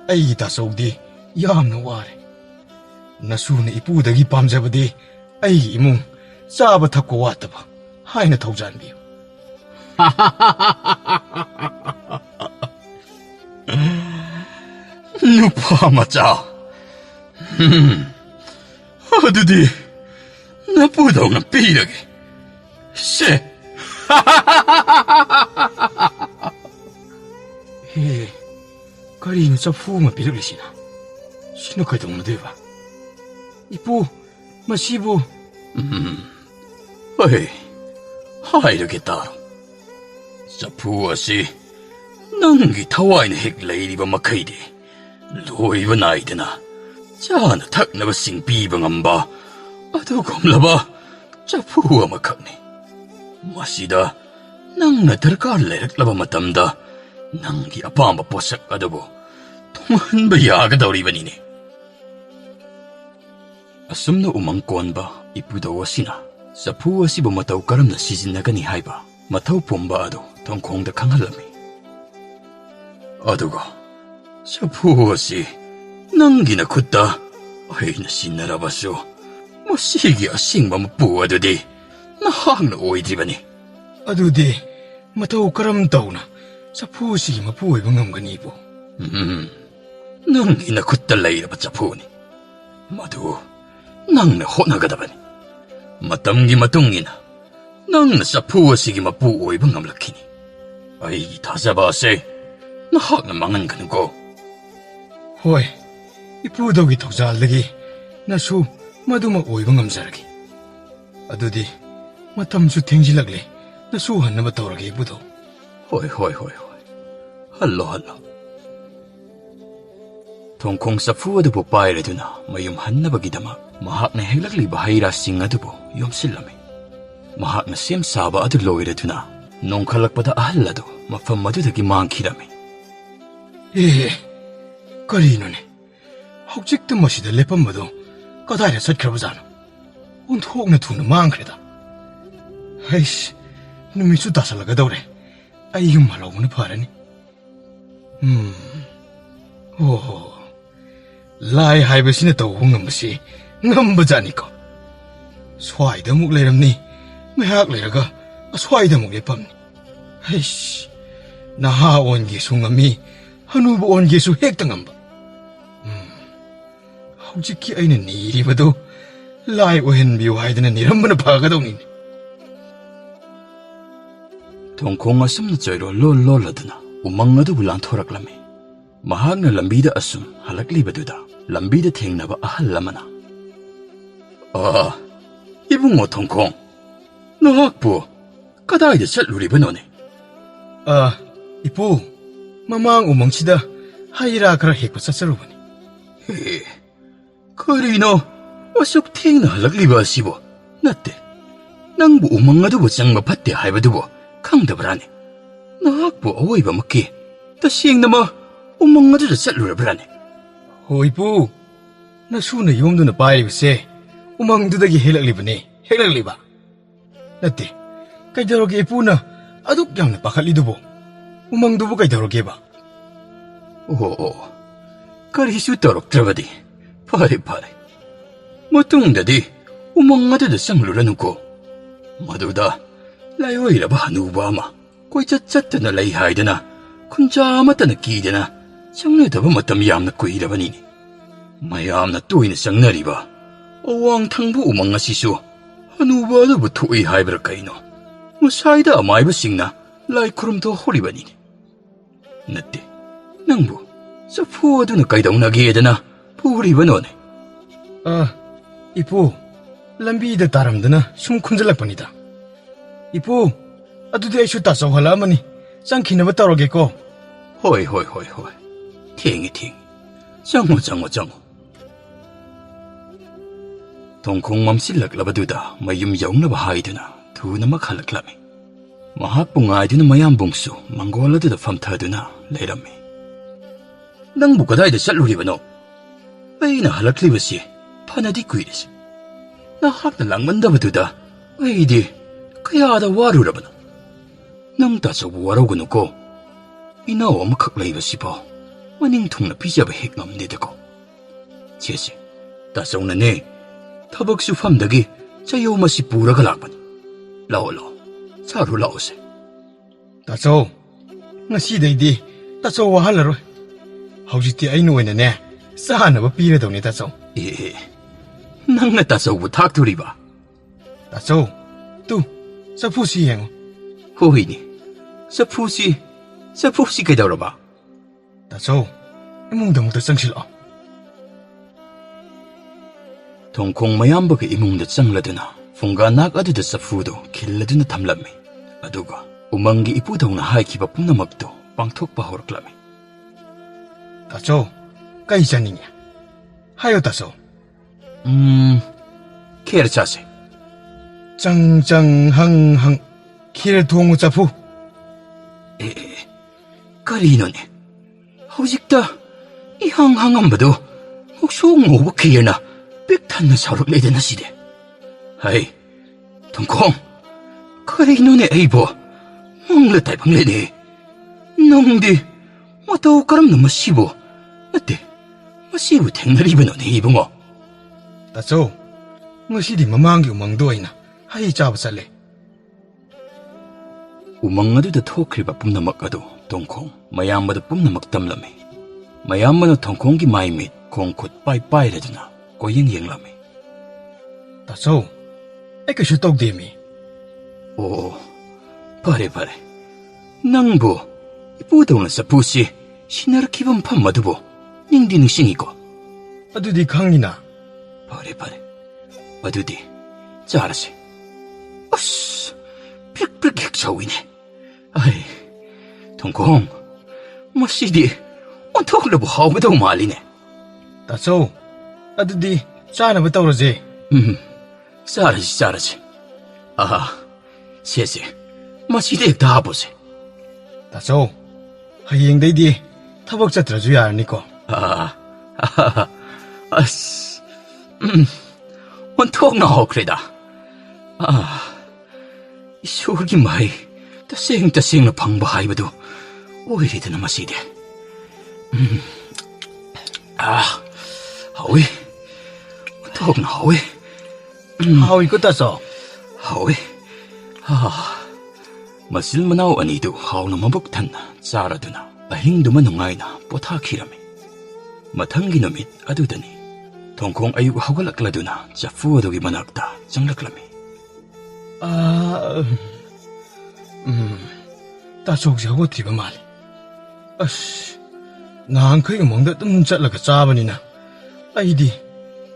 아이 다소우디, 얌나 와래. 나수나 이쁘다기 밤자바디, 아이 이몽, 짜바 탑고 왔다바, 하이나 타우잔비요. 누파 맞자. 어두디 나쁘다 오나 삐라게. 쎄. 에, 까리는 짭푸마 비르리시나. 신호카이 동무 되봐. 이쁘, 마시부. 어이, 하이르게 따로. 짭푸아시, 낭기 타와이는 핵레이리바 마카이디. 로이바 나이드나 자나 탁나바 싱비방암바 아두검라바 자푸와 마카니 마시다 낭나 들깔레락라바 마탐다 낭기 아빠암바 포삭 아두보 통한바 야가다우리바니네 아슴나 우망권바 이쁘다와시나 자푸와시바 마타우 까람나 시진나가니 하이바 마타우 폼바 아두 통콩다 강할라미 아두가 자푸어시 낭기나 컸다 아이나 신나라바쇼 뭐 시기야 싱마마 뿌아두디 나 항나 오이드리바니 아두디 마타오 까람 다우나 자푸시기 마푸이바 ngamganibo. 낭기나 컸다 라이라바 자푸니 마두 낭나 호나가다바니 마땀기 마뚱기나 낭나 자푸어시기 마뿌오이바 ngam라키니 아이 다자바세 나 항나 망한 가는거 호이, 이쁘다기 덕자알다기 나수 마두마 오이바 ngam자라기. 아두디 ꯃꯇꯝꯁꯨ ꯊꯦꯡꯖꯤꯜꯂꯛꯂꯦ ꯅꯁꯨ ꯍꯟꯅꯕ ꯇꯧꯔꯒꯦ ꯏꯄꯨꯗꯣ ꯍꯣꯏ hello ꯊꯣꯡꯈꯣꯡ ꯆꯐꯨ ꯑꯗꯨꯕꯨ ꯄꯥꯏꯔꯗꯨꯅ ꯃꯌꯨꯝ ꯍꯟꯅꯕꯒꯤꯗꯃꯛ ꯃꯍꯥꯛꯅ ꯍꯦꯛꯂꯛꯂꯤꯕ ꯍꯩꯔꯥꯁꯤꯡ ꯑꯗꯨꯕꯨ ꯌꯣꯝꯁꯤꯜꯂꯝꯃꯤ ꯃꯍꯥꯛꯅ ꯁꯦꯝ ꯁꯥꯕ ꯑꯗꯨ ꯂꯣꯏꯔꯗꯨꯅ ꯅꯣꯡꯈꯠꯂꯛꯄꯗ ꯑꯍꯜ ꯑꯗꯨ ꯃꯐꯝ ꯑꯗꯨꯗꯒꯤ ꯃꯥꯡꯈꯤꯔꯝꯃꯤ ꯀꯔꯤꯅꯣꯅꯦ ꯍꯧꯖꯤꯛꯇ ꯃꯁꯤꯗ ꯂꯦꯞꯄꯝꯕꯗꯣ ꯀꯗꯥꯏꯗ ꯆꯠꯈ꯭ꯔꯕꯖꯥꯠꯅꯣ ꯑꯣꯟꯊꯣꯛꯅ ꯊꯨꯅ ꯃꯥꯡꯈ꯭ꯔꯦꯗ ꯍꯩꯁ ꯅꯨꯃꯤꯠꯁꯨ ꯇꯥꯁꯜꯂꯛꯀꯗꯧꯔꯦ ꯑꯩ ꯌꯨꯝ ꯍꯜꯂꯧꯕꯅ ꯐꯔꯅꯤ ꯑꯣꯍꯣ ꯂꯥꯏ ꯍꯥꯏꯕꯁꯤꯅ ꯇꯧꯕ ꯉꯝꯕꯁꯤ ꯉꯝꯕꯖꯥꯠꯅꯤꯀꯣ ꯁ꯭ꯋꯥꯏꯗ ꯑꯃꯨꯛ ꯂꯩꯔꯝꯅꯤ ꯉꯥꯏꯍꯥꯛ ꯂꯩꯔꯒ ꯑꯁ꯭ꯋꯥꯏꯗ ꯑꯃꯨꯛ ꯂꯦꯞꯄꯝꯅꯤ ꯍꯩꯁ ꯅꯍꯥ ꯑꯣꯟꯒꯦꯁꯨ ꯉꯝꯃꯤ ꯍꯅꯨꯕ ꯑꯣꯟꯒꯦꯁꯨ ꯍꯦꯛꯇ ꯉꯝꯕ ꯍꯧꯖꯤꯛꯀꯤ ꯑꯩꯅ ꯅꯤꯔꯤꯕꯗꯨ ꯂꯥꯏ ꯑꯣꯏꯍꯟꯕꯤꯌꯨ ꯍꯥꯏꯗꯅ ꯅꯤꯔꯝꯕꯅ ꯐꯒꯗꯧꯅꯤꯅꯦ ꯊꯣꯡꯈꯣꯡ ꯑꯁꯨꯝꯅ ꯆꯣꯏꯔꯣꯜ ꯂꯣꯜꯂꯗꯨꯅ ꯎꯃꯪ ꯑꯗꯨꯕꯨ ꯂꯥꯟꯊꯣꯔꯛꯂꯝꯃꯤ ꯃꯍꯥꯛꯅ ꯂꯝꯕꯤꯗ ꯑꯁꯨꯝ ꯍꯜꯂꯛꯂꯤꯕꯗꯨꯗ ꯂꯝꯕꯤꯗ ꯊꯦꯡꯅꯕ ꯑꯍꯜ ꯑꯃꯅ ꯏꯕꯨꯡꯉꯣ ꯊꯣꯡꯈꯣꯡ ꯅꯍꯥꯛꯄꯨ ꯀꯗꯥꯏꯗ ꯆꯠꯂꯨꯔꯤꯕꯅꯣꯅꯦ ꯏꯄꯨ ꯃꯃꯥꯡ ꯎꯃꯪꯁꯤꯗ ꯍꯩ ꯔꯥ ꯈꯔ ꯍꯦꯛꯄ ꯆꯠꯆꯔꯨꯕꯅꯤ ꯀꯔꯤꯅꯣ ꯑꯁꯨꯛ ꯊꯦꯡꯅ ꯍꯜꯂꯛꯂꯤꯕ ꯑꯁꯤꯕꯨ ꯅꯠꯇꯦ ꯅꯪꯕꯨ ꯎꯃꯪ ꯑꯗꯨꯕꯨ ꯆꯪꯕ ꯐꯠꯇꯦ ꯍꯥꯏꯕꯗꯨꯕꯨ ꯈꯪꯗꯕ꯭ꯔꯥꯅꯦ ꯅꯍꯥꯛꯄꯨ ꯑꯋꯣꯏꯕꯃꯛꯀꯤ ꯇꯁꯦꯡꯅꯃꯛ ꯎꯃꯪ ꯑꯗꯨꯗ ꯆꯠꯂꯨꯔꯕ꯭ꯔꯥꯅꯦ ꯍꯣꯏ ꯏꯄꯨ ꯅꯁꯨꯅ ꯌꯣꯝꯗꯨꯅ ꯄꯥꯏꯔꯤꯕꯁꯦ ꯎꯃꯪꯗꯨꯗꯒꯤ ꯍꯦꯛꯂꯛꯂꯤꯕ ꯅꯠꯇꯦ ꯀꯩꯗꯧꯔꯒꯦ ꯏꯄꯨꯅ ꯑꯗꯨꯛ ꯌꯥꯝꯅ ꯄꯥꯈꯠꯂꯤꯗꯨꯕꯨ ꯎꯃꯪꯗꯨꯕꯨ ꯀꯩꯗꯧꯔꯒꯦꯕ ꯀꯔꯤꯁꯨ ꯇꯧꯔꯛꯇ꯭ꯔꯕꯗꯤ ꯐꯔꯦ ꯃꯇꯨꯡꯗꯗꯤ ꯎꯃꯪ ꯑꯗꯨꯗ ꯆꯪꯂꯨꯔꯅꯨꯀꯣ ꯃꯗꯨꯗ ꯂꯥꯏꯑꯣꯏꯔꯕ ꯍꯅꯨꯕ ꯑꯃ ꯀꯣꯏꯆꯠ ꯆꯠꯇꯅ ꯂꯩ ꯍꯥꯏꯗꯅ ꯈꯨꯟꯖꯥ ꯑꯃꯠꯇꯅ ꯀꯤꯗꯅ ꯆꯪꯅꯗꯕ ꯃꯇꯝ ꯌꯥꯝꯅ ꯀꯨꯏꯔꯕꯅꯤꯅꯦ ꯃꯌꯥꯝꯅ ꯇꯣꯏꯅ ꯆꯪꯅꯔꯤꯕ ꯑꯋꯥꯡ ꯊꯪꯕ ꯎꯃꯪ ꯑꯁꯤꯁꯨ ꯍꯅꯨꯕ ꯑꯗꯨꯕꯨ ꯊꯣꯛꯏ ꯍꯥꯏꯕ꯭ꯔꯥ ꯀꯩꯅꯣ ꯉꯁꯥꯏꯗ ꯑꯃꯥꯏꯕꯁꯤꯡꯅ ꯂꯥꯏ ꯈꯨꯔꯨꯝꯊꯣꯛꯍꯧꯔꯤꯕꯅꯤꯅꯦ ꯅꯠꯇꯦ ꯅꯪꯕꯨ ꯆꯐꯨ ꯑꯗꯨꯅ ꯀꯩꯗꯧꯅꯒꯦꯗꯅ ꯄꯨꯔꯤꯕꯅꯣꯅꯦ ꯏꯄꯨ ꯂꯝꯕꯤꯗ ꯇꯥꯔꯝꯗꯅ ꯁꯨꯝ ꯈꯨꯟꯖꯜꯂꯛꯄꯅꯤꯗ ꯏꯄꯨ ꯑꯗꯨꯗꯤ ꯑꯩꯁꯨ ꯇꯥꯆꯧꯍꯜꯂꯛꯑꯃꯅꯤ ꯆꯪꯈꯤꯅꯕ ꯇꯧꯔꯒꯦꯀꯣ ꯍꯣꯏ ꯊꯦꯡꯉꯤ ꯆꯪꯉꯣ ꯊꯣꯡꯈꯣꯡ ꯃꯝꯁꯤꯜꯂꯛꯂꯕꯗꯨꯗ ꯃꯌꯨꯝ ꯌꯧꯅꯕ ꯍꯥꯏꯗꯨꯅ ꯊꯨꯅꯃꯛ ꯍꯜꯂꯛꯂꯝꯃꯤ ꯃꯍꯥꯛꯄꯨ ꯉꯥꯏꯗꯨꯅ ꯃꯌꯥꯝꯕꯨꯡꯁꯨ ꯃꯪꯒꯣꯜ ꯑꯗꯨꯗ ꯐꯝꯊꯗꯨꯅ ꯂꯩꯔꯝꯃꯤ ꯅꯪꯕꯨ ꯀꯗꯥꯏꯗ ꯆꯠꯂꯨꯔꯤꯕꯅꯣ ꯑꯩꯅ ꯍꯜꯂꯛꯂꯤꯕꯁꯤ ꯐꯅꯗꯤ ꯀꯨꯏꯔꯦ ꯅꯍꯥꯛꯅ ꯂꯥꯡꯃꯟꯗꯕꯗꯨꯗ ꯑꯩꯗꯤ ꯀꯌꯥꯗ ꯋꯥꯔꯨꯔꯕꯅꯣ ꯅꯪ ꯇꯥꯆꯧꯕꯨ ꯋꯥꯔꯧꯒꯅꯨꯀꯣ ꯏꯅꯥꯎ ꯑꯃꯈꯛ ꯂꯩꯕꯁꯤꯐꯥꯎ ꯃꯅꯤꯡ ꯊꯨꯡꯅ ꯄꯤꯖꯕ ꯍꯦꯛ ꯉꯝꯗꯦꯗꯀꯣ ꯆꯦꯁꯦ ꯇꯥꯆꯧꯅꯅꯦ ꯊꯕꯛ ꯁꯨꯐꯝꯗꯒꯤ ꯆꯌꯣꯜ ꯑꯁꯤ ꯄꯨꯔꯒ ꯂꯥꯛꯄꯅꯤ ꯂꯥꯛꯑꯣ ꯆꯥꯔꯨ ꯂꯥꯛꯑꯣꯁꯦ ꯇꯥꯆꯧ ꯉꯁꯤꯗꯩꯗꯤ ꯇꯥꯆꯧ ꯋꯥꯍꯜꯂꯔꯣꯏ ꯍꯧꯖꯤꯛꯇꯤ ꯑꯩꯅ ꯑꯣꯏꯅꯅꯦ ꯆꯥꯅꯕ ꯄꯤꯔꯗꯧꯅꯦ ꯇꯥꯆꯧ ꯅꯪꯅ ꯇꯥꯆꯧꯕꯨ ꯊꯥꯛꯇꯣꯔꯤꯕ ꯇꯥꯆꯧ ꯆꯐꯨꯁꯤ ꯌꯦꯡꯉꯣ ꯍꯣꯏꯅꯦ ꯆꯐꯨꯁꯤ ꯀꯩꯗꯧꯔꯕ ꯇꯥꯆꯧ ꯏꯃꯨꯡꯗ ꯑꯃꯨꯛꯇ ꯆꯪꯁꯤꯜꯂꯛꯑꯣ ꯊꯣꯡꯈꯣꯡ ꯃꯌꯥꯝꯕꯒ ꯏꯃꯨꯡꯗ ꯆꯪꯂꯗꯨꯅ ꯐꯨꯡꯒꯥꯅꯥꯛ ꯑꯗꯨꯗ ꯆꯐꯨꯗꯨ ꯈꯤꯜꯂꯗꯨꯅ ꯊꯝꯂꯝꯃꯤ ꯑꯗꯨꯒ ꯎꯃꯪꯒꯤ ꯏꯄꯨꯗꯧꯅ ꯍꯥꯏꯈꯤꯕ ꯄꯨꯝꯅꯃꯛꯇꯨ ꯄꯥꯡꯊꯣꯛꯄ ꯍꯧꯔꯛꯂꯝꯃꯤ ꯇꯥꯆꯧ ꯀꯩ ꯆꯥꯅꯤꯡꯉꯦ ꯍꯥꯏꯌꯣ ꯇꯥꯆꯧ ꯈꯦꯔ ꯆꯥꯁꯦ ꯆꯪ ꯍꯪ ꯈꯦꯔ ꯊꯣꯡꯕ ꯆꯐꯨ ꯀꯔꯤꯅꯣꯅꯦ ꯍꯧꯖꯤꯛꯇ ꯏꯍꯥꯡ ꯍꯥꯡꯉꯝꯕꯗꯨ ꯉꯧꯁꯣꯛ ꯉꯧꯕ ꯈꯦꯔꯅ ꯄꯤꯛ ꯊꯟꯅ ꯁꯥꯎꯔꯛꯂꯦꯗꯅ ꯁꯤꯗꯤ ꯍꯩ ꯊꯣꯡꯈꯣꯡ ꯀꯔꯤꯅꯣꯅꯦ ꯑꯩꯕꯣ ꯃꯪꯂ ꯇꯥꯏꯕꯪꯂꯦꯅꯦ ꯅꯪꯗꯤ ꯃꯇꯧ ꯀꯔꯝꯅ ꯃꯁꯤꯕꯨ ꯊꯦꯡꯅꯔꯤꯕꯅꯣꯅꯦ ꯏꯕꯨꯡꯉꯣ ꯇꯥꯆꯧ ꯉꯁꯤꯗꯤ ꯃꯃꯥꯡꯒꯤ ꯎꯃꯪꯗ ꯑꯣꯏꯅ ꯍꯩ ꯆꯥꯕ ꯆꯠꯂꯦ ꯎꯃꯪ ꯑꯗꯨꯗ ꯊꯣꯛꯈ꯭ꯔꯤꯕ ꯄꯨꯝꯅꯃꯛ ꯑꯗꯨ ꯊꯣꯡꯈꯣꯡ ꯃꯌꯥꯝꯕꯗ ꯄꯨꯝꯅꯃꯛ ꯇꯝꯂꯝꯃꯤ ꯃꯌꯥꯝꯕꯅ ꯊꯣꯡꯈꯣꯡꯒꯤ ꯃꯥꯏ ꯃꯤꯠ ꯈꯣꯡ ꯈꯨꯠ ꯄꯥꯏꯔꯗꯨꯅ ꯀꯣꯏꯌꯦꯡ ꯌꯦꯡꯂꯝꯃꯤ ꯇꯥꯆꯧ ꯑꯩ ꯀꯩꯁꯨ ꯇꯧꯗꯦꯃꯤ ꯐꯔꯦ ꯅꯪꯕꯨ ꯏꯄꯨꯗꯧꯅ ꯆꯐꯨꯁꯤ ꯁꯤꯟꯅꯔꯛꯈꯤꯕ ꯃꯐꯝ ꯑꯗꯨꯕꯨ ꯅꯤꯡꯗꯤ ꯅꯤꯡꯁꯤꯡꯉꯤꯀꯣ ꯑꯗꯨꯗꯤ ꯈꯪꯉꯤꯅ ꯐꯔꯦ ꯑꯗꯨꯗꯤ ꯆꯥꯔꯁꯤ ꯑꯁ ꯄ꯭ꯔꯤꯛ ꯄ꯭ꯔꯤꯛ ꯍꯦꯛ ꯁꯧꯏꯅꯦ ꯑꯩ ꯊꯣꯡꯈꯣꯡ ꯃꯁꯤꯗꯤ ꯑꯣꯟꯊꯣꯛꯂꯕ ꯍꯥꯎꯒꯗꯧ ꯃꯥꯜꯂꯤꯅꯦ ꯇꯥꯆꯧ ꯑꯗꯨꯗꯤ ꯆꯥꯅꯕ ꯇꯧꯔꯁꯦ ꯆꯥꯔꯁꯤ ꯁꯦ ꯃꯁꯤꯗ ꯍꯦꯛꯇ ꯍꯥꯞꯄꯣꯁꯦ ꯇꯥꯆꯧ ꯍꯌꯦꯡꯗꯩꯗꯤ ꯊꯕꯛ ꯆꯠꯇ꯭ꯔꯁꯨ ꯌꯥꯔꯅꯤꯀꯣ ꯑꯁ ꯑꯣꯟꯊꯣꯛꯅ ꯍꯥꯎꯈ꯭ꯔꯦꯗ ꯏꯁꯣꯔꯒꯤ ꯃꯍꯩ ꯇꯁꯦꯡꯅ ꯐꯪꯕ ꯍꯥꯏꯕꯗꯨ ꯑꯣꯏꯔꯦꯗꯅ ꯃꯁꯤꯗꯤ ꯍꯥꯎꯋꯤ ꯑꯣꯟꯊꯣꯛꯅ ꯍꯥꯎꯋꯤ ꯍꯥꯎꯏꯀꯣ ꯇꯥꯆꯧ ꯍꯥꯎꯋꯤ ꯃꯆꯤꯜ ꯃꯅꯥꯎ ꯑꯅꯤꯗꯨ ꯍꯥꯎꯅ ꯃꯕꯨꯛ ꯊꯟꯅ ꯆꯥꯔꯗꯨꯅ ꯑꯍꯤꯡꯗꯨꯃ ꯅꯨꯡꯉꯥꯏꯅ ꯄꯣꯊꯥꯈꯤꯔꯝꯃꯤ ꯃꯊꯪꯒꯤ ꯅꯨꯃꯤꯠ ꯑꯗꯨꯗꯅꯤ ꯊꯣꯡꯈꯣꯡ ꯑꯌꯨꯛ ꯍꯧꯒꯠꯂꯛꯂꯗꯨꯅ ꯆꯐꯨ ꯑꯗꯨꯒꯤ ꯃꯅꯥꯛꯇ ꯆꯪꯂꯛꯂꯝꯃꯤ ꯇꯥꯆꯧꯁꯦ ꯍꯧꯒꯠꯇ꯭ꯔꯤꯕ ꯃꯥꯜꯂꯤ ꯑꯁ ꯅꯍꯥꯟꯈꯩ ꯎꯃꯪꯗ ꯑꯗꯨꯝ ꯆꯠꯂꯒ ꯆꯥꯕꯅꯤꯅ ꯑꯩꯗꯤ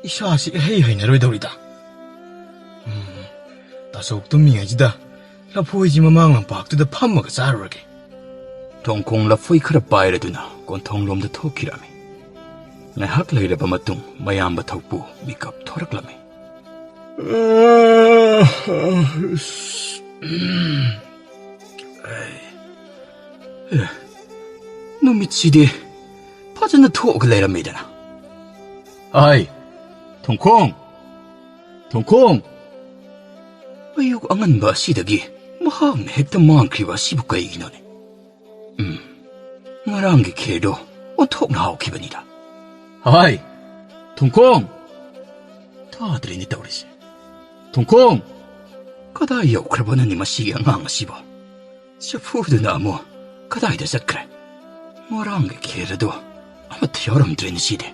ꯏꯁꯥꯁꯤ ꯏꯍꯩ ꯍꯩꯅꯔꯣꯏꯗꯧꯔꯤꯗ ꯇꯥꯆꯧ ꯇꯨꯝꯃꯤꯉꯩꯁꯤꯗ ꯂꯐꯣꯏꯁꯤ ꯃꯃꯥꯡ ꯂꯝꯄꯥꯛꯇꯨꯗ ꯐꯝꯃꯒ ꯆꯥꯔꯨꯔꯒꯦ ꯊꯣꯡꯈꯣꯡ ꯂꯐꯣꯏ ꯈꯔ ꯄꯥꯏꯔꯗꯨꯅ ꯀꯣꯟꯊꯣꯡꯂꯣꯝꯗ ꯊꯣꯛꯈꯤꯔꯝꯃꯤ ꯉꯥꯏꯍꯥꯛ ꯂꯩꯔꯕ ꯃꯇꯨꯡ ꯃꯌꯥꯝꯕ ꯊꯧꯄꯨ ꯃꯤꯀꯞ ꯊꯣꯔꯛꯂꯝꯃꯤ ꯅꯨꯃꯤꯠꯁꯤꯗꯤ ꯐꯖꯅ ꯊꯣꯛꯑꯒ ꯂꯩꯔꯝꯃꯤꯗꯅ ꯊꯣꯡꯈꯣꯡ ꯑꯌꯨꯛ ꯑꯉꯟꯕ ꯑꯁꯤꯗꯒꯤ ꯃꯍꯥꯛꯅ ꯍꯦꯛꯇ ꯃꯥꯡꯈ꯭ꯔꯤꯕ ꯑꯁꯤꯕꯨ ꯀꯩꯒꯤꯅꯣꯅꯦ ꯉꯔꯥꯡꯒꯤ ꯈꯦꯔꯗꯣ ꯑꯣꯟꯊꯣꯛꯅ ꯍꯥꯎꯈꯤꯕꯅꯤꯗ ꯊꯣꯡꯈꯣꯡ ꯇꯥꯗ꯭ꯔꯦꯅꯦ ꯇꯧꯔꯤꯁꯦ ꯊꯣꯡꯈꯣꯡ ꯀꯗꯥꯏ ꯌꯧꯈ꯭ꯔꯕꯅꯅꯤ ꯃꯁꯤꯒꯤ ꯑꯉꯥꯡ ꯑꯁꯤꯕꯣ ꯆꯐꯨꯗꯨꯅ ꯑꯃꯨꯛ ꯀꯗꯥꯏꯗ ꯆꯠꯈ꯭ꯔꯦ ꯉꯔꯥꯡꯒꯤ ꯈꯦꯔꯗꯣ ꯑꯃꯠꯇ ꯌꯥꯎꯔꯝꯗ꯭ꯔꯦꯅꯦ ꯁꯤꯗꯤ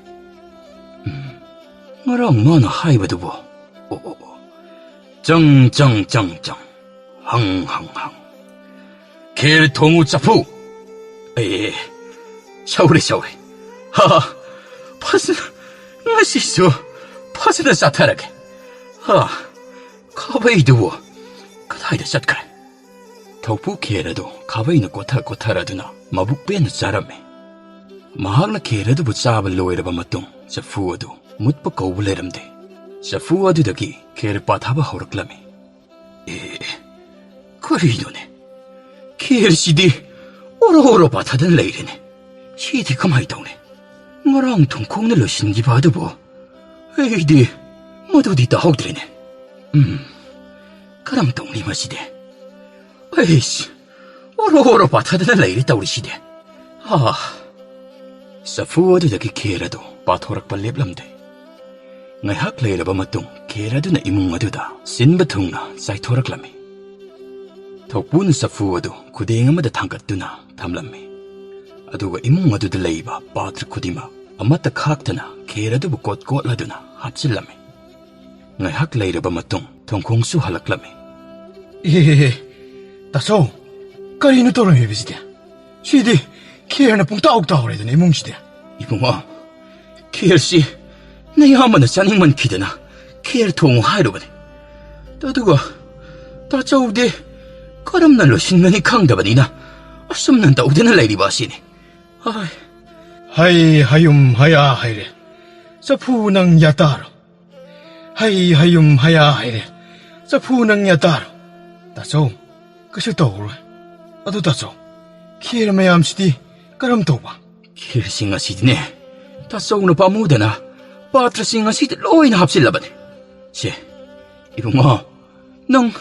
ꯉꯔꯥꯡ ꯃꯥꯅ ꯍꯥꯏꯕꯗꯨꯕꯨ ꯆꯪ ꯍꯪ ꯈꯦꯔ ꯊꯣꯡꯉꯨ ꯆꯐꯨ ꯁꯧꯔꯦ ꯐꯖꯅ ꯉꯁꯤꯁꯨ ꯐꯖꯅ ꯆꯥꯊꯔꯒꯦ ꯈꯥꯕꯩꯗꯨꯕꯨ ꯀꯗꯥꯏꯗ ꯆꯠꯈ꯭ꯔꯦ ꯊꯧꯄꯨ ꯈꯦꯔ ꯑꯗꯨ ꯈꯥꯕꯩꯅ ꯀꯣꯊꯔꯗꯨꯅ ꯃꯕꯨꯛ ꯄꯦꯟꯅ ꯆꯥꯔꯝꯃꯤ ꯃꯍꯥꯛꯅ ꯈꯦꯔ ꯑꯗꯨꯕꯨ ꯆꯥꯕ ꯂꯣꯏꯔꯕ ꯃꯇꯨꯡ ꯆꯐꯨ ꯑꯗꯨ ꯃꯨꯠꯄ ꯀꯧꯕ ꯂꯩꯔꯝꯗꯦ ꯆꯐꯨ ꯑꯗꯨꯗꯒꯤ ꯈꯦꯔ ꯄꯥꯊꯥꯕ ꯍꯧꯔꯛꯂꯝꯃꯤ ꯀꯔꯤꯅꯣꯅꯦ ꯈꯦꯔꯁꯤꯗꯤ ꯑꯣꯔꯣ ꯄꯥꯊꯗꯅ ꯂꯩꯔꯦꯅꯦ ꯁꯤꯗꯤ ꯀꯃꯥꯏꯅ ꯇꯧꯅꯤ ꯉꯔꯥꯡ ꯊꯣꯡꯈꯣꯡꯅ ꯂꯣꯏꯁꯤꯟꯈꯤꯕ ꯑꯗꯨꯕꯨ ꯑꯩꯗꯤ ꯃꯗꯨꯗꯤ ꯇꯥꯍꯧꯗ꯭ꯔꯦꯅꯦ ꯀꯔꯝ ꯇꯧꯅꯤ ꯃꯁꯤꯗꯤ ꯑꯣꯔꯣ ꯄꯥꯊꯗꯅ ꯂꯩꯔꯦ ꯇꯧꯔꯤꯁꯤꯗꯤ ꯆꯐꯨ ꯑꯗꯨꯗꯒꯤ ꯈꯦꯔ ꯑꯗꯨ ꯄꯥꯊꯣꯔꯛꯄ ꯂꯦꯞꯂꯝꯗꯦ ꯉꯥꯏꯍꯥꯛ ꯂꯩꯔꯕ ꯃꯇꯨꯡ ꯈꯦꯔ ꯑꯗꯨꯅ ꯏꯃꯨꯡ ꯑꯗꯨꯗ ꯁꯤꯟꯕ ꯊꯨꯡꯅ ꯆꯥꯏꯊꯣꯔꯛꯂꯝꯃꯤ ꯊꯧꯄꯨꯅ ꯆꯐꯨ ꯑꯗꯨ ꯈꯨꯗꯦꯡ ꯑꯃꯗ ꯊꯥꯡꯒꯠꯇꯨꯅ ꯊꯝꯂꯝꯃꯤ ꯑꯗꯨꯒ ꯏꯃꯨꯡ ꯑꯗꯨꯗ ꯂꯩꯕ ꯄꯥꯇ꯭ꯔ ꯈꯨꯗꯤꯡꯃꯛ ꯑꯃꯠꯇ ꯈꯥꯛꯇꯅ ꯈꯦꯔ ꯑꯗꯨꯕꯨ ꯀꯣꯠꯂꯗꯨꯅ ꯍꯥꯞꯆꯤꯜꯂꯝꯃꯤ ꯉꯥꯏꯍꯥꯛ ꯂꯩꯔꯕ ꯃꯇꯨꯡ ꯊꯣꯡꯈꯣꯡꯁꯨ ꯍꯜꯂꯛꯂꯝꯃꯤ ꯇꯥꯆꯧ ꯀꯔꯤꯅꯣ ꯇꯧꯔꯝꯃꯤꯕꯁꯤꯗꯤ ꯁꯤꯗꯤ ꯈꯦꯔꯅ ꯄꯨꯡꯇꯥꯎ ꯇꯥꯎꯔꯦꯗꯅ ꯏꯃꯨꯡꯁꯤꯗꯤ 이봉아, 케일씨, 내 야만은 짜닝만 키드나 케일 통호 하이로버네. 따두가 따짜우디 까람날로 신나니 강다바니나 숨는다 우대는 레이리 바시니. 하이하욤 하야 하이레 서푸낭 야따로 하이하욤 하야 하이레 서푸낭 야따로 따짜우 그실 떠오르 아도 따짜우 키엘 마얌시디 까람 떠봐 케일싱아 시디네 따짜우는 바무다나 빠트라싱아 시디 로이나 합실라바네. 시 이봉아 넌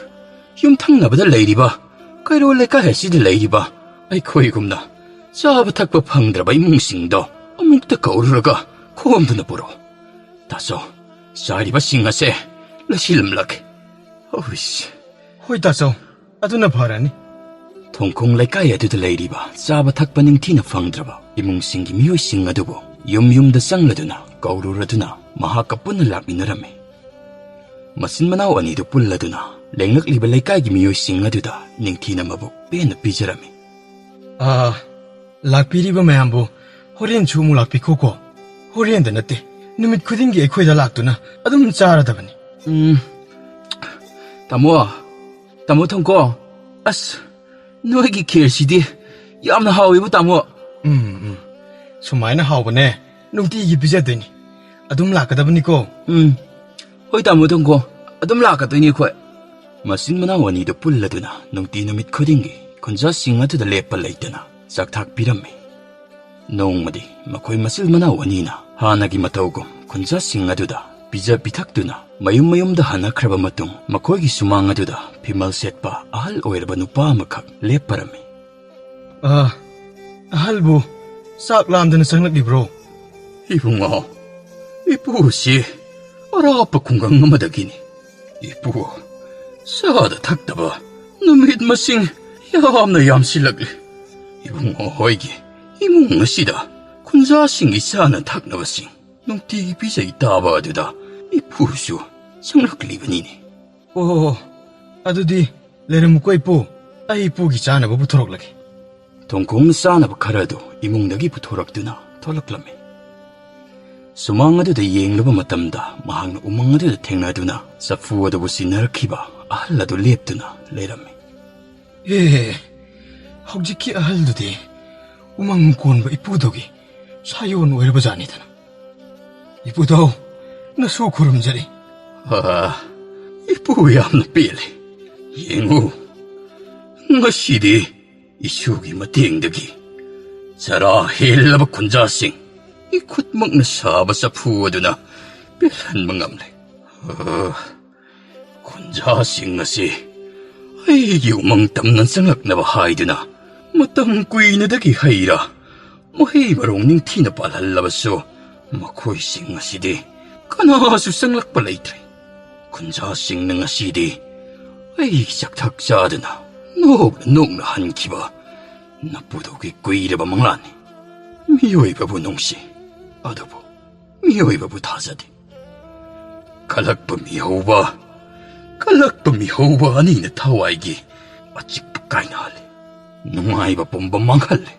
윰탕나보다 레이리바 까이로레까 해시디 레이리바 아이 코이금나 짜바탁바 팡드라바 이뭉싱도 어묵다 거우르라가 코엄드나 보러 다소 샤리바 싱아세 라실름락 어이씨 호이 따짜우 아두나 바라니 통콩 레까이 에두드 레이리바 짜바탁바 닝티나 팡드라바 이뭉싱기 미오싱 아두보 윰윰다 쌍라두나 거우르라두나 마하까 뿜을 락미너라메 마신마나우 아니도 뿔라두나 랭락리바 레까이기 미오싱 아두다 닝티나 마보 빼나 삐자라메 락비리바 마ям보 호리엔 주무 락비코고 호리엔다 나때 누밋 쿠딩기 에코이다 락두나 아둠 짜라다바니 타모아 Tamo Tongko, as, noigi kirsidhi, yamna hawibu tamo. Sumaina haubane, nungtigi pijadeni. Adum lakadabniko. Hoi tamo Tongko, adum lakadoni khoi. Masin mana wani da pulladuna, nungti numit khudingi, kunja singa to the lepa laitana, saktak pirame. Nongmadi, makoy masil mana wani na, hanagi matawgum, kunja singa duda, bija pitakduna, mayum da hana kraba matung, makoy gi sumanga duda, pimal setpa, ahal oirba nupa makak, leparame. Ahalbu, sak lamdana sanglak di bro. Ibungo, ipu si, arapa kunggang namadagini. Ipu, sada takdaba, numit masing, yamna yamsilagli. Ibungo hoigi, imung asida, kunza singi sana taknabasing, nung tigi pisa itaba aduda, ipusu, sanglak libanini. Adudi, leremuko ipu, ay ipu gi chana bubutorok lagi. Tongkong sana bakarado, imung dagi putorakduna, tolaklame. Sumang aduda yenglaba matamda, mahang umang aduda tengnaduna, sa fu adabu sinarakiba, ahal adu lepduna, lerame. Haujiki ahaldudi, umang konba ipudogi, sayon oirba janidana. Ipudo, nasu kurumjari. Ipu yamna pele. Yengu, ngasidi, isugi matengdagi, sara helaba kunjasing, ikut magna saba sa fu aduna, bilan mangamle. Kunjasing ngasi, ay umang tamnan sangak na bahay duna, matangkuy na dagi hayra, mahay marong ning tinapalalabaso, makoy sing ngasidi, kanasusang lakpalaytre. Kunjasing na ngasidi, ay saktak sa aduna, nog na hankiba, napudogi kuiraba manglani. Miyoy babu nungsi, adabo, miyoy babu tazadi. Kalakpa mihoba ani na tawaygi, achikpa kainali. Nungay ba pumba manghali.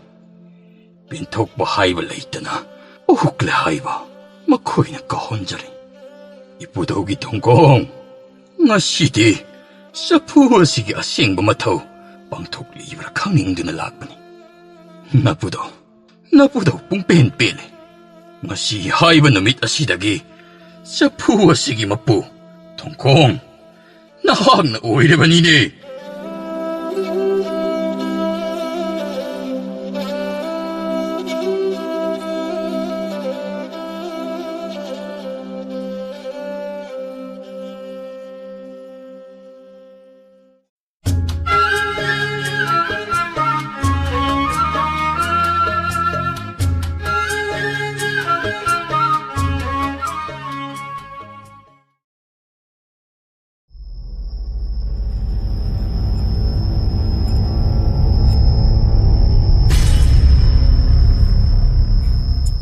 Pintok ba hayba laytana, uhukle hayba, makoy na kahonjari. Ipudogi tongkong, ngasidi, sa puwa sige asing bumataw, pangtok libra kanging dunalakbani. Napudaw pong penpele. Ngasi hayba namit asidagi, sa puwa sige mapu, tongkong, nahag na uwi ba nini?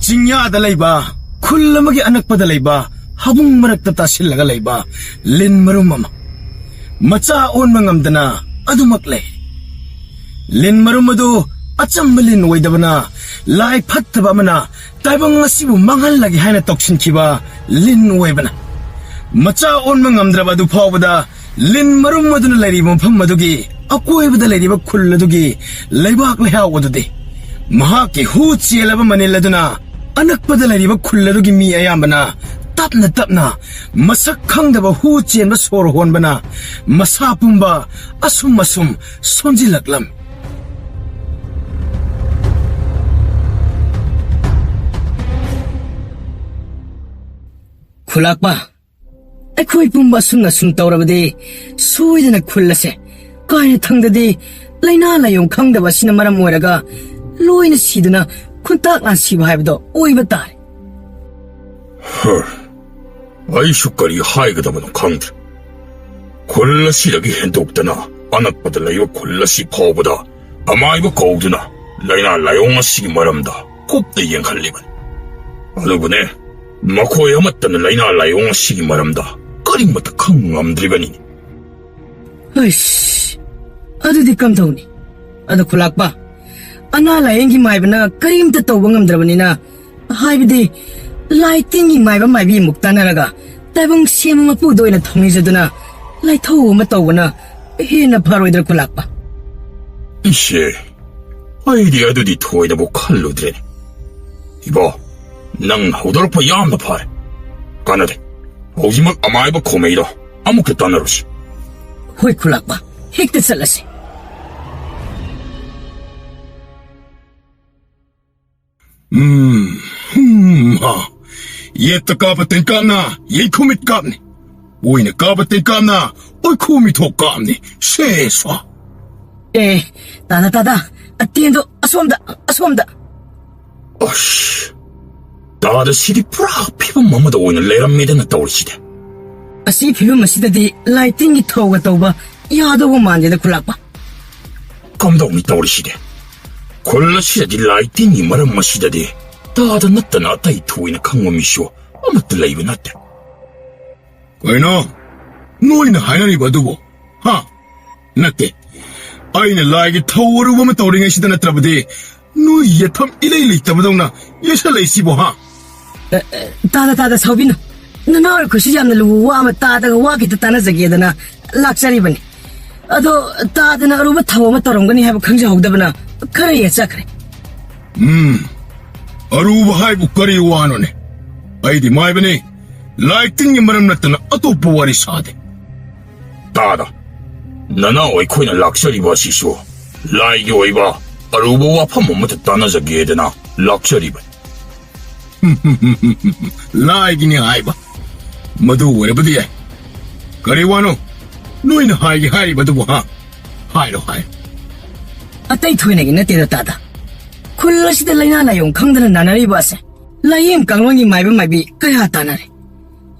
Jinyada layba, kullamagi anak pada layba, habung maraktasil laga layba, lin marumama. Machaon mangamdana, adumakle. Lin marumado, achambalin waydabana, lai pataba mana, taibang ngasibu manghal lagi haina toksin kiba, lin waybana. Machaon mangamdrabadu pawbada, lin marumado na layriba pammadugi, akoybada layriba kulladugi, laybak lahawadudi. Mahaki huchi elaba maniladuna, anak pada layriba kulladugi mi ayambana, tapna, masak khangdaba huchi enba sor honbana, masapumba, asum sonjilaklam. Kulakpa, ako'y pumbasong na suntaurabadi, suwida na kullase, kaya tangdadi, layna layong khangdaba sinamaram moiraga, loy na siduna, kuntak na siba haibado, oiba tari. 아이슈까리 하이그다마는 강들. 콜라시라기 hen독다나 아낙바다 라이와 콜라시 파오보다 아마이바 거우드나 라이나 라용아시기 말합니다. 곱대 이행할리만. 어느분에 마코에 아맞다는 라이나 라용아시기 말합니다. 까링마다 강암드리바니니. 아이씨, 아드디 깜다우니. 아드 쿨락바. 아나 라잉기 마이바나 까림다 떠봉암드라바니나 하이비디 라이팅이 마이바 마이비 묵다나라가 따봉 시에마 뿌도이나 통이저드나 라이 토우마 떠오나 ꯍꯦꯟꯅ ꯐꯔꯣꯏꯗ꯭ꯔꯥ ꯈꯨꯂꯥꯛꯄ? 이씨, 아이디어들이 토이다고 칼로드레네. 이봐, 난 호돌파 야암나 파래. 가나데, 오지막 아마이바 코메이다. 아무게 따나로시. ꯍꯣꯏ ꯈꯨꯂꯥꯛꯄ, ꯍꯦꯛꯇ ꯆꯠꯂꯁꯤ. 옛다 까봤던 깜나, 예코밋 깜니. 오이네 까봤던 깜나, 어이코밋 호 깜니. 세수아. 에, 따다. 띠엔도, 아솜다. 어씨, 나도 시리 뿌라 피본 mam마도 오이는 레람미드나 떠올시대. ꯑꯁꯤ ꯐꯤꯕꯝ ꯑꯁꯤꯗꯗꯤ ꯂꯥꯏꯇꯤꯡꯒꯤ ꯊꯧꯒ ꯇꯧꯕ ꯌꯥꯗꯧꯕ ꯃꯥꯟꯗꯦꯗ ꯈꯨꯂꯥꯛꯄ. 감독이 떠올시대. 콜라시다디 라이팅이 말은 마시다디. 다다 났다나 아따이 토이나 강모미쇼. 아무튼 레이브 났대. 거이노, 너희는 하이나리 봐두고, 하, 났대. 아이는 라이기 타워를 보면 떠오르게 시다나 트라브디. 너희 예탐 이레일리 있다보다나 예살레이 시보, 하. 따다 사우비노. 너를 그 시장에 루와 따다가 와기도 따나자기에다나 락자리버니. 아도 따다나 루바 타워마 떠롱거니 해보 강자 혹다버나 그래 예자 그래. 아루바 하이부 거리 와노네. 아이디 마이버니 라이팅이 말은 났다나 아또뽀 와리 사대. 다다. 나나 오이코이나 락셔리 바시쇼. 라이기 오이바. 아루바와 파모모테 따나자기에 되나 락셔리 바. 라이기니 하이바. मधु वरबदी है करीवानो नोइन हाई हाई बदु वहां हाइलो हाई अतई थोइनेगी नतेदा तादा खुल्लसिदा लैना लायों खंगदना नानारी बासे लायें कांगलोंगी माइबा माइबी कया तानारे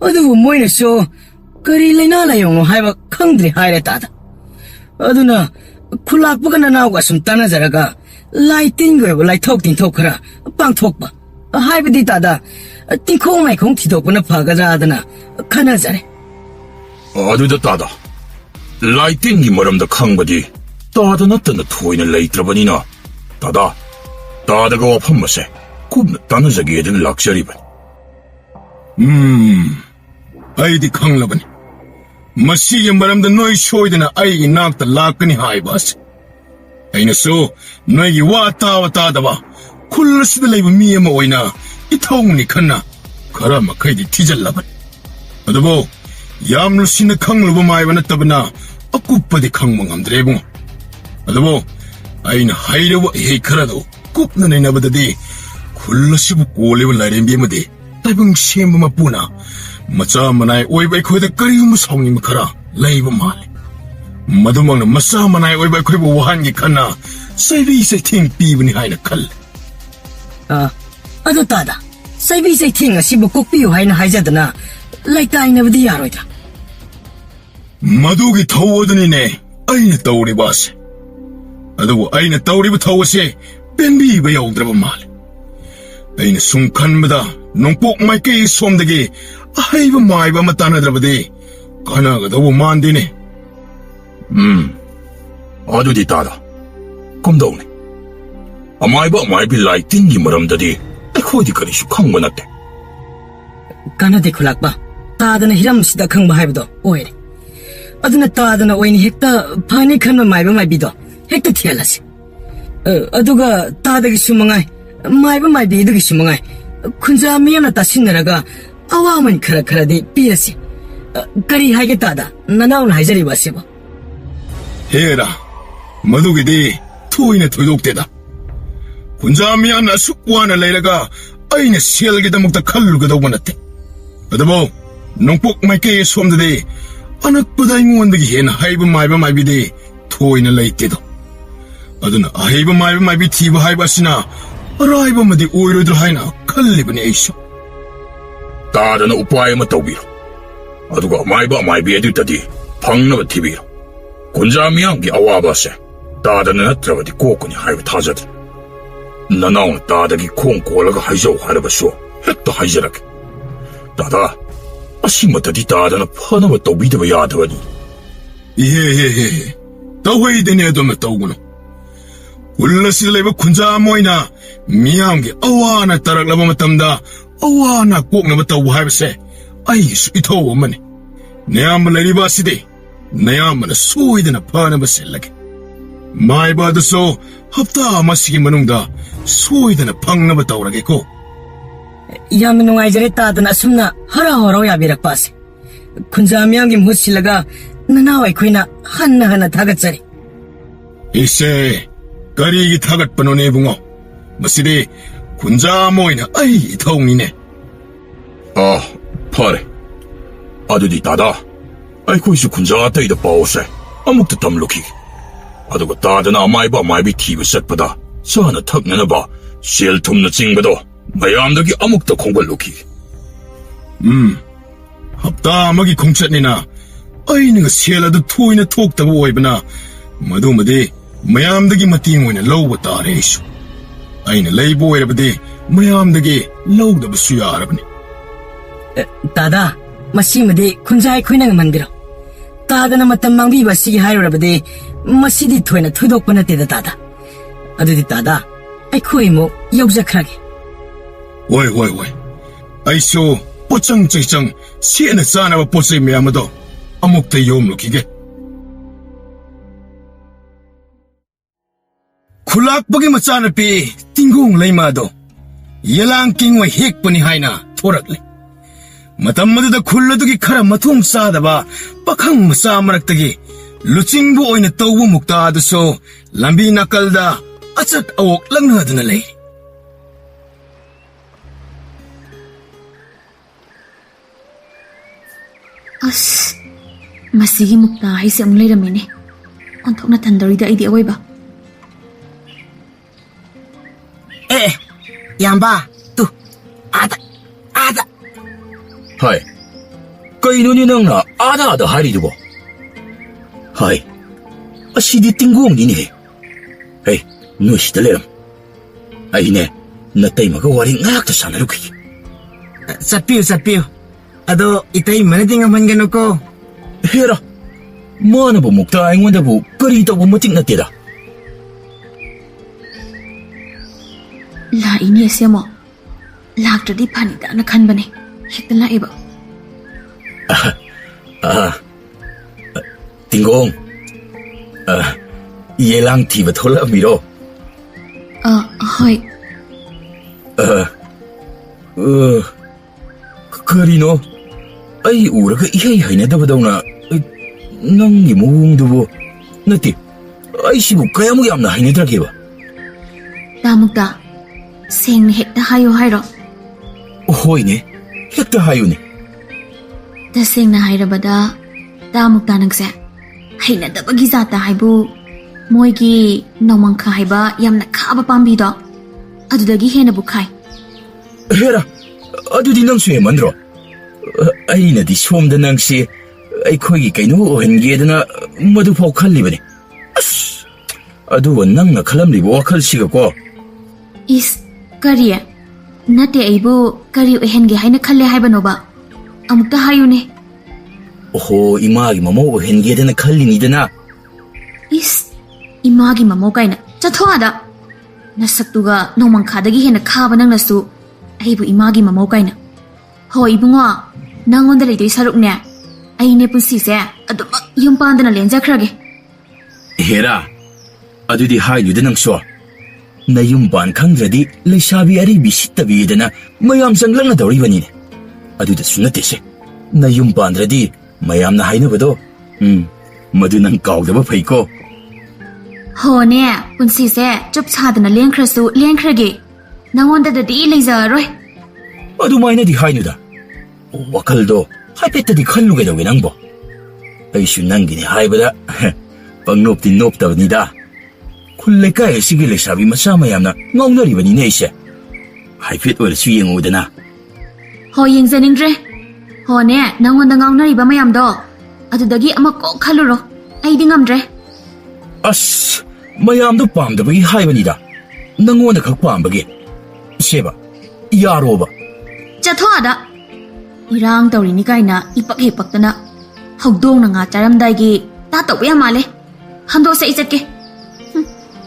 अदुबु मोइने सो करी लैना लायों नो हाइबा खंगद्रि हाइरे तादा अदुना खुलाकपगना नावगा सुम ताना जरागा लाइटिंग गयो लाइथोक तिनथोक खरा पांगथोकबा हाइबदी तादा 띵콩 마이콩 티도구나 파가자하다나 카나자레 아두다 따다 라이팅이 뭐람다 캉바디 따다 나타나 토이는 레이트라바니나 따다가 와판마세 굽나 따나자기에 된 락셔리반 아이디 캉라바니 마시게 말함다 너희 쇼이드나 아이기 낙다 락그니 하이바스 아이나소 너희기 와따와 따다와 쿨러시드 레이브 미에마 오이나 이타옹니 칸나 가라마 카이디 티잘라반 어더보 얌루시나 캉루바 마이바나 따바나 아쿠빠디 캉망함드레봉 어더보 아이나 하이레와 헤이카라도 굽나네 나바다디 쿨러시부 꼬레와 라렘비에마디 따봉 시엠바마 뿌나 마짜 마나이 오이바이 코이다 까리우무 사옹니마 카라 레이바 말레 마두망나 마짜 마나이 오이바이 코이바 와한기 칸나 사이비 세팅 삐브니 하이나 칼레 अदो तादा सैबी सैथिंग असिबु कोकपियो हाइना हाइजादना लाइटाइनबदि यारोइदा मधुगी थौवदनिने आइना तौरिबासे अदुबु आइना तौरिबु थौवसे पेनबीबा यौद्रबा माले आइना सुम खनबदा नोंपोक माइके सोमदगी आहाइबा माइबा मतानाद्रबदि कानागदबु मानदिने 아두디 따다 컴다오네 아마이비 라이팅이 뭐람다디 에코이디 거리슈 캉바 났대 कानादे खुलाकबा तादना हिरमसिदा खंबा हाइबदो ओइरे अदुना तादना ओइनि हेक्ता फानि खनबा माइबा माइबिदो हेक्ता थियालासि अदुगा तादगी सुमंगाइ माइबा माइबिदगी सुमंगाइ खुंजा मियाना तासिनरागा अवामन खरदि पिरसि करी हाइगे तादा ननाउन हाइजरि बासेबो हेरा मधुगिदि थोइना थोइदोक्तेदा 군자미야나 숙와나 레이라가 아이네 셀기다목다 칼루가도가 났대 어더보 농폭 마이케의 수험들이 아낙보다 이무원들이 헨 하이브 마이바 마이비디 토이나 레이때도 어드나 아이브 마이바 마이비 티브 하이바시나 라이브 마디 오이로들 하이나 칼리브니 에이쇼 따다나 우빠이마 떠비로 아두가 마이바 마이비 에듀따디 방나바 티비로 군자미양기 아와바세 따다나 나트라바디 꼬꾸니 하이브 타자들 나나오나 따다기 콩 꼬라가 하이자오 하라바쇼 했다 하이자라게 따다 아시마다디 따다나 파나마 떠비다바 야다바니 예예예 떠회이되네도면 떠오구나 울라시레바 군자모이나 미양게 아와나 따라라바 마땀다 아와나 꼭나바 떠오 하이바세 아이수 이토오마니 내 아무레리바시디 나야만은 소이드나 파나바 셀라게. 마이바드소 합다 마시기 마농다 소이드나 방나바 따오라게고. ꯌꯥꯝꯅ ꯅꯨꯡꯉꯥꯏꯖꯔꯦ ꯇꯥꯗꯅ ꯑꯁꯨꯝꯅ ꯍꯔꯥꯎ ꯍꯔꯥꯎ ꯌꯥꯕꯤꯔꯛꯄ ꯑꯁꯦ ꯈꯨꯟꯖꯥ ꯃꯤꯌꯥꯝꯒꯤ ꯃꯍꯨꯠ ꯁꯤꯜꯂꯒ ꯅꯅꯥꯎ ꯑꯩꯈꯣꯏꯅ ꯍꯟꯅ ꯍꯟꯅ ꯊꯥꯒꯠꯆꯔꯤ 이세 까리기 타갓바노네 붕어 마시리 군자 모이나 아이 이타옹이네. 파레. 아두디 다다. 아이코이스 군자 따이다 빠오세. 아묵도 담루키. 아두고 따드나 마이바 마이비 티브 셋바다. 서하나 턱내나봐. 실 tum나 찡바도. 마야암덕이 아묵도 공발루키. 합다마기 공찬이나 아이니가 셀라도 토이나 톡다고 오이브나 마도마디 마야암덕이 마띵오이나 로우바 따레이슈. 아이나 레이보 오이라바디 마야암덕이 로우다바 수야라바니. 따다 마시마디 군자 ꯑꯩꯈꯣꯏꯅ ꯉꯝꯍꯟꯕꯤꯔꯣ 따다나 마tam 망비바 시기 하이로라바디 마시디 토이나 토이독ꯄ ꯅꯠꯇꯦꯗ 따다 ꯑꯗꯨꯗꯤ 따다 ꯑꯩꯈꯣꯏ ꯑꯃꯨꯛ ꯌꯧꯖꯈ꯭ꯔꯒꯦ ꯋꯥꯏ ꯑꯩꯁꯨ ꯄꯣꯠꯆꯪ ꯆꯩꯆꯪ ꯁꯦꯠꯅ ꯆꯥꯅꯕ ꯄꯣꯠꯆꯩ ꯃꯌꯥꯝ ꯑꯗꯣ ꯑꯃꯨꯛꯇ ꯌꯣꯝꯂꯨꯈꯤꯒꯦ. ꯈꯨꯂꯥꯛꯄꯒꯤ ꯃꯆꯥꯅꯨꯄꯤ ꯇꯤꯡꯒꯣꯡ ꯂꯩꯃꯥꯗꯣ ꯌꯦꯂꯥꯡ ꯀꯤꯡꯋꯥꯏ ꯍꯦꯛꯄꯅꯤ ꯍꯥꯏꯅ ꯊꯣꯔꯛꯂꯦ. ꯃꯇꯝ ꯑꯗꯨꯗ ꯈꯨꯜ ꯑꯗꯨꯒꯤ ꯈꯔ ꯃꯊꯣꯡ ꯆꯥꯗꯕ ꯄꯥꯈꯪ ꯃꯆꯥ ꯃꯔꯛꯇꯒꯤ ꯂꯨꯆꯤꯡꯕꯨ ꯑꯣꯏꯅ ꯇꯧꯕ ꯃꯨꯛꯇꯥ ꯑꯗꯨꯁꯨ ꯂꯝꯕꯤ ꯅꯥꯀꯜꯗ ꯑꯆꯠ ꯑꯋꯣꯛ ꯂꯪꯅꯗꯨꯅ ꯂꯩ. ꯑꯁ ꯃꯁꯤꯒꯤ ꯃꯨꯛꯇꯥ ꯍꯩꯁꯦ ꯑꯃꯨꯛ ꯂꯩꯔꯝꯃꯦꯅꯦ. ꯑꯣꯟꯊꯣꯛꯅ ꯊꯟꯗꯧꯔꯤꯗ ꯑꯩꯗꯤ ꯑꯋꯣꯏꯕ. ꯌꯥꯝꯕ ꯇꯨ ꯑꯥꯗ 하이. 까이노니 낭나 아다아다 하리두고. 하이. 시디 띵구옹니니. 에이, 너 시들레럼. 아이네, 나 따이마가 와리 나락다 사나루키. ꯆꯠꯄꯤꯌꯨ ꯑꯗꯣ 이따이 ꯃꯅꯗꯤ ꯉꯝꯍꯟꯒꯅꯨꯀꯣ. 헤라. 뭐하나보 목다 아잉원다보 까리다보 못띵 났대다. ꯂꯥꯛꯏꯅꯦ ꯁꯦꯃꯣ. ꯂꯥꯛꯇ꯭ꯔꯗꯤ ꯐꯅꯤꯗꯅ ꯈꯟꯕꯅꯦ. ꯍꯦꯛꯇ ꯂꯥꯛꯑꯦꯕ. 띵공. 예랑 티바 톨라미로. ꯍꯣꯏ. 그리노. 아이 우라가 이하이 하이나다바다우나. 낭이 모웅두보. 나띠. 아이시부 까야무기 암나 하이나드라게바. 따묵다. ꯁꯦꯡꯅ ꯍꯦꯛꯇ ꯍꯥꯏꯌꯣ ꯍꯥꯏꯔꯣ? ꯍꯣꯏꯅꯦ, ꯍꯦꯛꯇ ꯍꯥꯏꯌꯨꯅꯦ. ꯇꯁꯦꯡꯅ ꯍꯥꯏꯔꯕꯗ ꯇꯥꯃꯨꯛꯇꯥ ꯅꯪꯁꯦ ꯍꯩꯅꯗꯕꯒꯤ ꯖꯥꯠꯇ ꯍꯥꯏꯕꯨ ꯃꯣꯏꯒꯤ ꯅꯣꯡꯃꯪꯈꯥ ꯍꯥꯏꯕ ꯌꯥꯝꯅ ꯈꯥꯕ ꯄꯥꯝꯕꯤꯗꯣ ꯑꯗꯨꯗꯒꯤ ꯍꯦꯟꯅꯕꯨ ꯈꯥꯏ. ꯍꯦꯔꯥ, ꯑꯗꯨꯗꯤ ꯅꯪꯁꯨ ꯍꯦꯟꯃꯟꯗ꯭ꯔꯣ? ꯑꯩꯅꯗꯤ ꯁꯣꯝꯗ ꯅꯪꯁꯤ ꯑꯩꯈꯣꯏꯒꯤ ꯀꯩꯅꯣ ꯑꯣꯏꯍꯟꯒꯦꯗꯅ ꯃꯗꯨꯐꯥꯎ ꯈꯜꯂꯤꯕꯅꯤ. ꯑꯁ, ꯑꯗꯨꯒ ꯅꯪꯅ ꯈꯜꯂꯝꯂꯤꯕ ꯋꯥꯈꯜꯁꯤꯒꯀꯣ. ꯏꯁ, ꯀꯔꯤ? ꯅꯠꯇꯦ ꯑꯩꯕꯨ ꯀꯔꯤ ꯑꯣꯏꯍꯟꯒꯦ ꯍꯥꯏꯅ ꯈꯜꯂꯦ ꯍꯥꯏꯕꯅꯣꯕ? ꯑꯃꯨꯛꯇ ꯍꯥꯏꯌꯨꯅꯦ. ꯑꯣꯍꯣ, ꯏꯃꯥꯒꯤ ꯃꯃꯧ ꯑꯣꯏꯍꯟꯒꯦꯗꯅ ꯈꯜꯂꯤꯅꯤꯗꯅ. ꯏꯁ, ꯏꯃꯥꯒꯤ ꯃꯃꯧ ꯀꯥꯏꯅ ꯆꯠꯊꯣꯛꯑꯗ. ꯅꯁꯛꯇꯨꯒ ꯅꯣꯡꯃꯪꯈꯥꯗꯒꯤ ꯍꯦꯟꯅ ꯈꯥꯕ ꯅꯪꯅꯁꯨ ꯑꯩꯕꯨ ꯏꯃꯥꯒꯤ ꯃꯃꯧ ꯀꯥꯏꯅ. ꯍꯣꯏ ꯏꯕꯨꯡꯉꯣ, ꯅꯪꯉꯣꯟꯗ ꯂꯩꯗꯣꯏ ꯁꯔꯨꯛꯅꯦ ꯑꯩꯅꯦ ꯄꯨꯟꯁꯤꯁꯦ ꯑꯗꯨꯃꯛ ꯌꯨꯝ ꯄꯥꯟꯗꯅ ꯂꯦꯟꯖꯈ꯭ꯔꯒꯦ. ꯍꯦꯔꯥ, ꯑꯗꯨꯗꯤ ꯍꯥꯏꯗꯨꯗ ꯅꯪꯁꯨ. ꯅꯌꯨꯝ ꯄꯥꯟ ꯈꯪꯗ꯭ꯔꯗꯤ ꯂꯩꯁꯥꯕꯤ ꯑꯔꯤꯕꯤ ꯁꯤꯠꯇꯕꯤꯗꯅ ꯃꯌꯥꯝ ꯆꯪꯂꯛꯅꯗꯧꯔꯤꯕꯅꯤꯅꯦ. ꯑꯗꯨꯗꯁꯨ ꯅꯠꯇꯦꯁꯦ. ꯅꯌꯨꯝ ꯄꯥꯟꯗ꯭ꯔꯗꯤ ꯃꯌꯥꯝꯅ ꯍꯥꯏꯅꯕꯗꯣ, ꯃꯗꯨ ꯅꯪ ꯀꯥꯎꯗꯕ ꯐꯩꯀꯣ. ꯍꯣꯅꯦ, ꯄꯨꯟꯁꯤꯁꯦ ꯆꯨꯞ ꯁꯥꯗꯅ ꯂꯦꯟꯈ꯭ꯔꯁꯨ ꯂꯦꯟꯈ꯭ꯔꯒꯦ. ꯅꯪꯉꯣꯟꯗꯗꯤ ꯂꯩꯖꯔꯣꯏ. ꯑꯗꯨꯃꯥꯏꯅꯗꯤ ꯍꯥꯏꯅꯨꯗ. ꯋꯥꯈꯜꯗꯣ ꯍꯥꯏꯐꯦꯠꯇꯗꯤ ꯈꯜꯂꯨꯒꯗꯧꯒꯦ ꯅꯪꯕꯣ. ꯑꯩꯁꯨ ꯅꯪꯒꯤꯅꯤ ꯍꯥꯏꯕꯗ ꯄꯪꯅꯣꯞꯇꯤ ꯅꯣꯞꯇꯕꯅꯤꯗ. ꯈꯨꯜ ꯂꯩꯀꯥꯏ ꯑꯁꯤꯒꯤ ꯂꯩꯁꯥꯕꯤ ꯃꯆꯥ ꯃꯌꯥꯝꯅ ꯉꯥꯎꯅꯔꯤꯕꯅꯤꯅꯦ ꯑꯩꯁꯦ. ꯍꯥꯏꯐꯦꯠ ꯑꯣꯏꯔꯁꯨ ꯌꯦꯡꯉꯨꯗꯅ. ꯍꯣꯏ, ꯌꯦꯡꯖꯅꯤꯡꯗ꯭ꯔꯦ. ꯍꯣꯅꯦ, ꯅꯪꯉꯣꯟꯗ ꯉꯥꯎꯅꯔꯤꯕ ꯃꯌꯥꯝꯗꯣ ꯑꯗꯨꯗꯒꯤ ꯑꯃ ꯀꯣꯛ ꯈꯜꯂꯨꯔꯣ. ꯑꯩꯗꯤ ꯉꯝꯗ꯭ꯔꯦ. ꯑꯁ, ꯃꯌꯥꯝꯗꯣ ꯄꯥꯝꯗꯕꯒꯤ ꯍꯥꯏꯕꯅꯤꯗ. ꯅꯪꯉꯣꯟꯗ ꯈꯛ ꯄꯥꯝꯕꯒꯤ. ꯁꯦꯕ, ꯌꯥꯔꯣꯕ. ꯆꯠꯊꯣꯛꯑꯗ. ꯏꯔꯥꯡ ꯇꯧꯔꯤꯅꯤ ꯀꯥꯏꯅ ꯏꯄꯛ ꯍꯦꯛꯄꯛꯇꯅ ꯍꯧꯗꯣꯡꯅ ꯉꯥ ꯆꯥꯔꯝꯗꯥꯏꯒꯤ ꯇꯥ ꯇꯧꯕ ꯌꯥꯝ ꯃꯥꯜꯂꯦ. ꯍꯟꯗꯣꯛꯁꯦ, ꯑꯩ ꯆꯠꯀꯦ.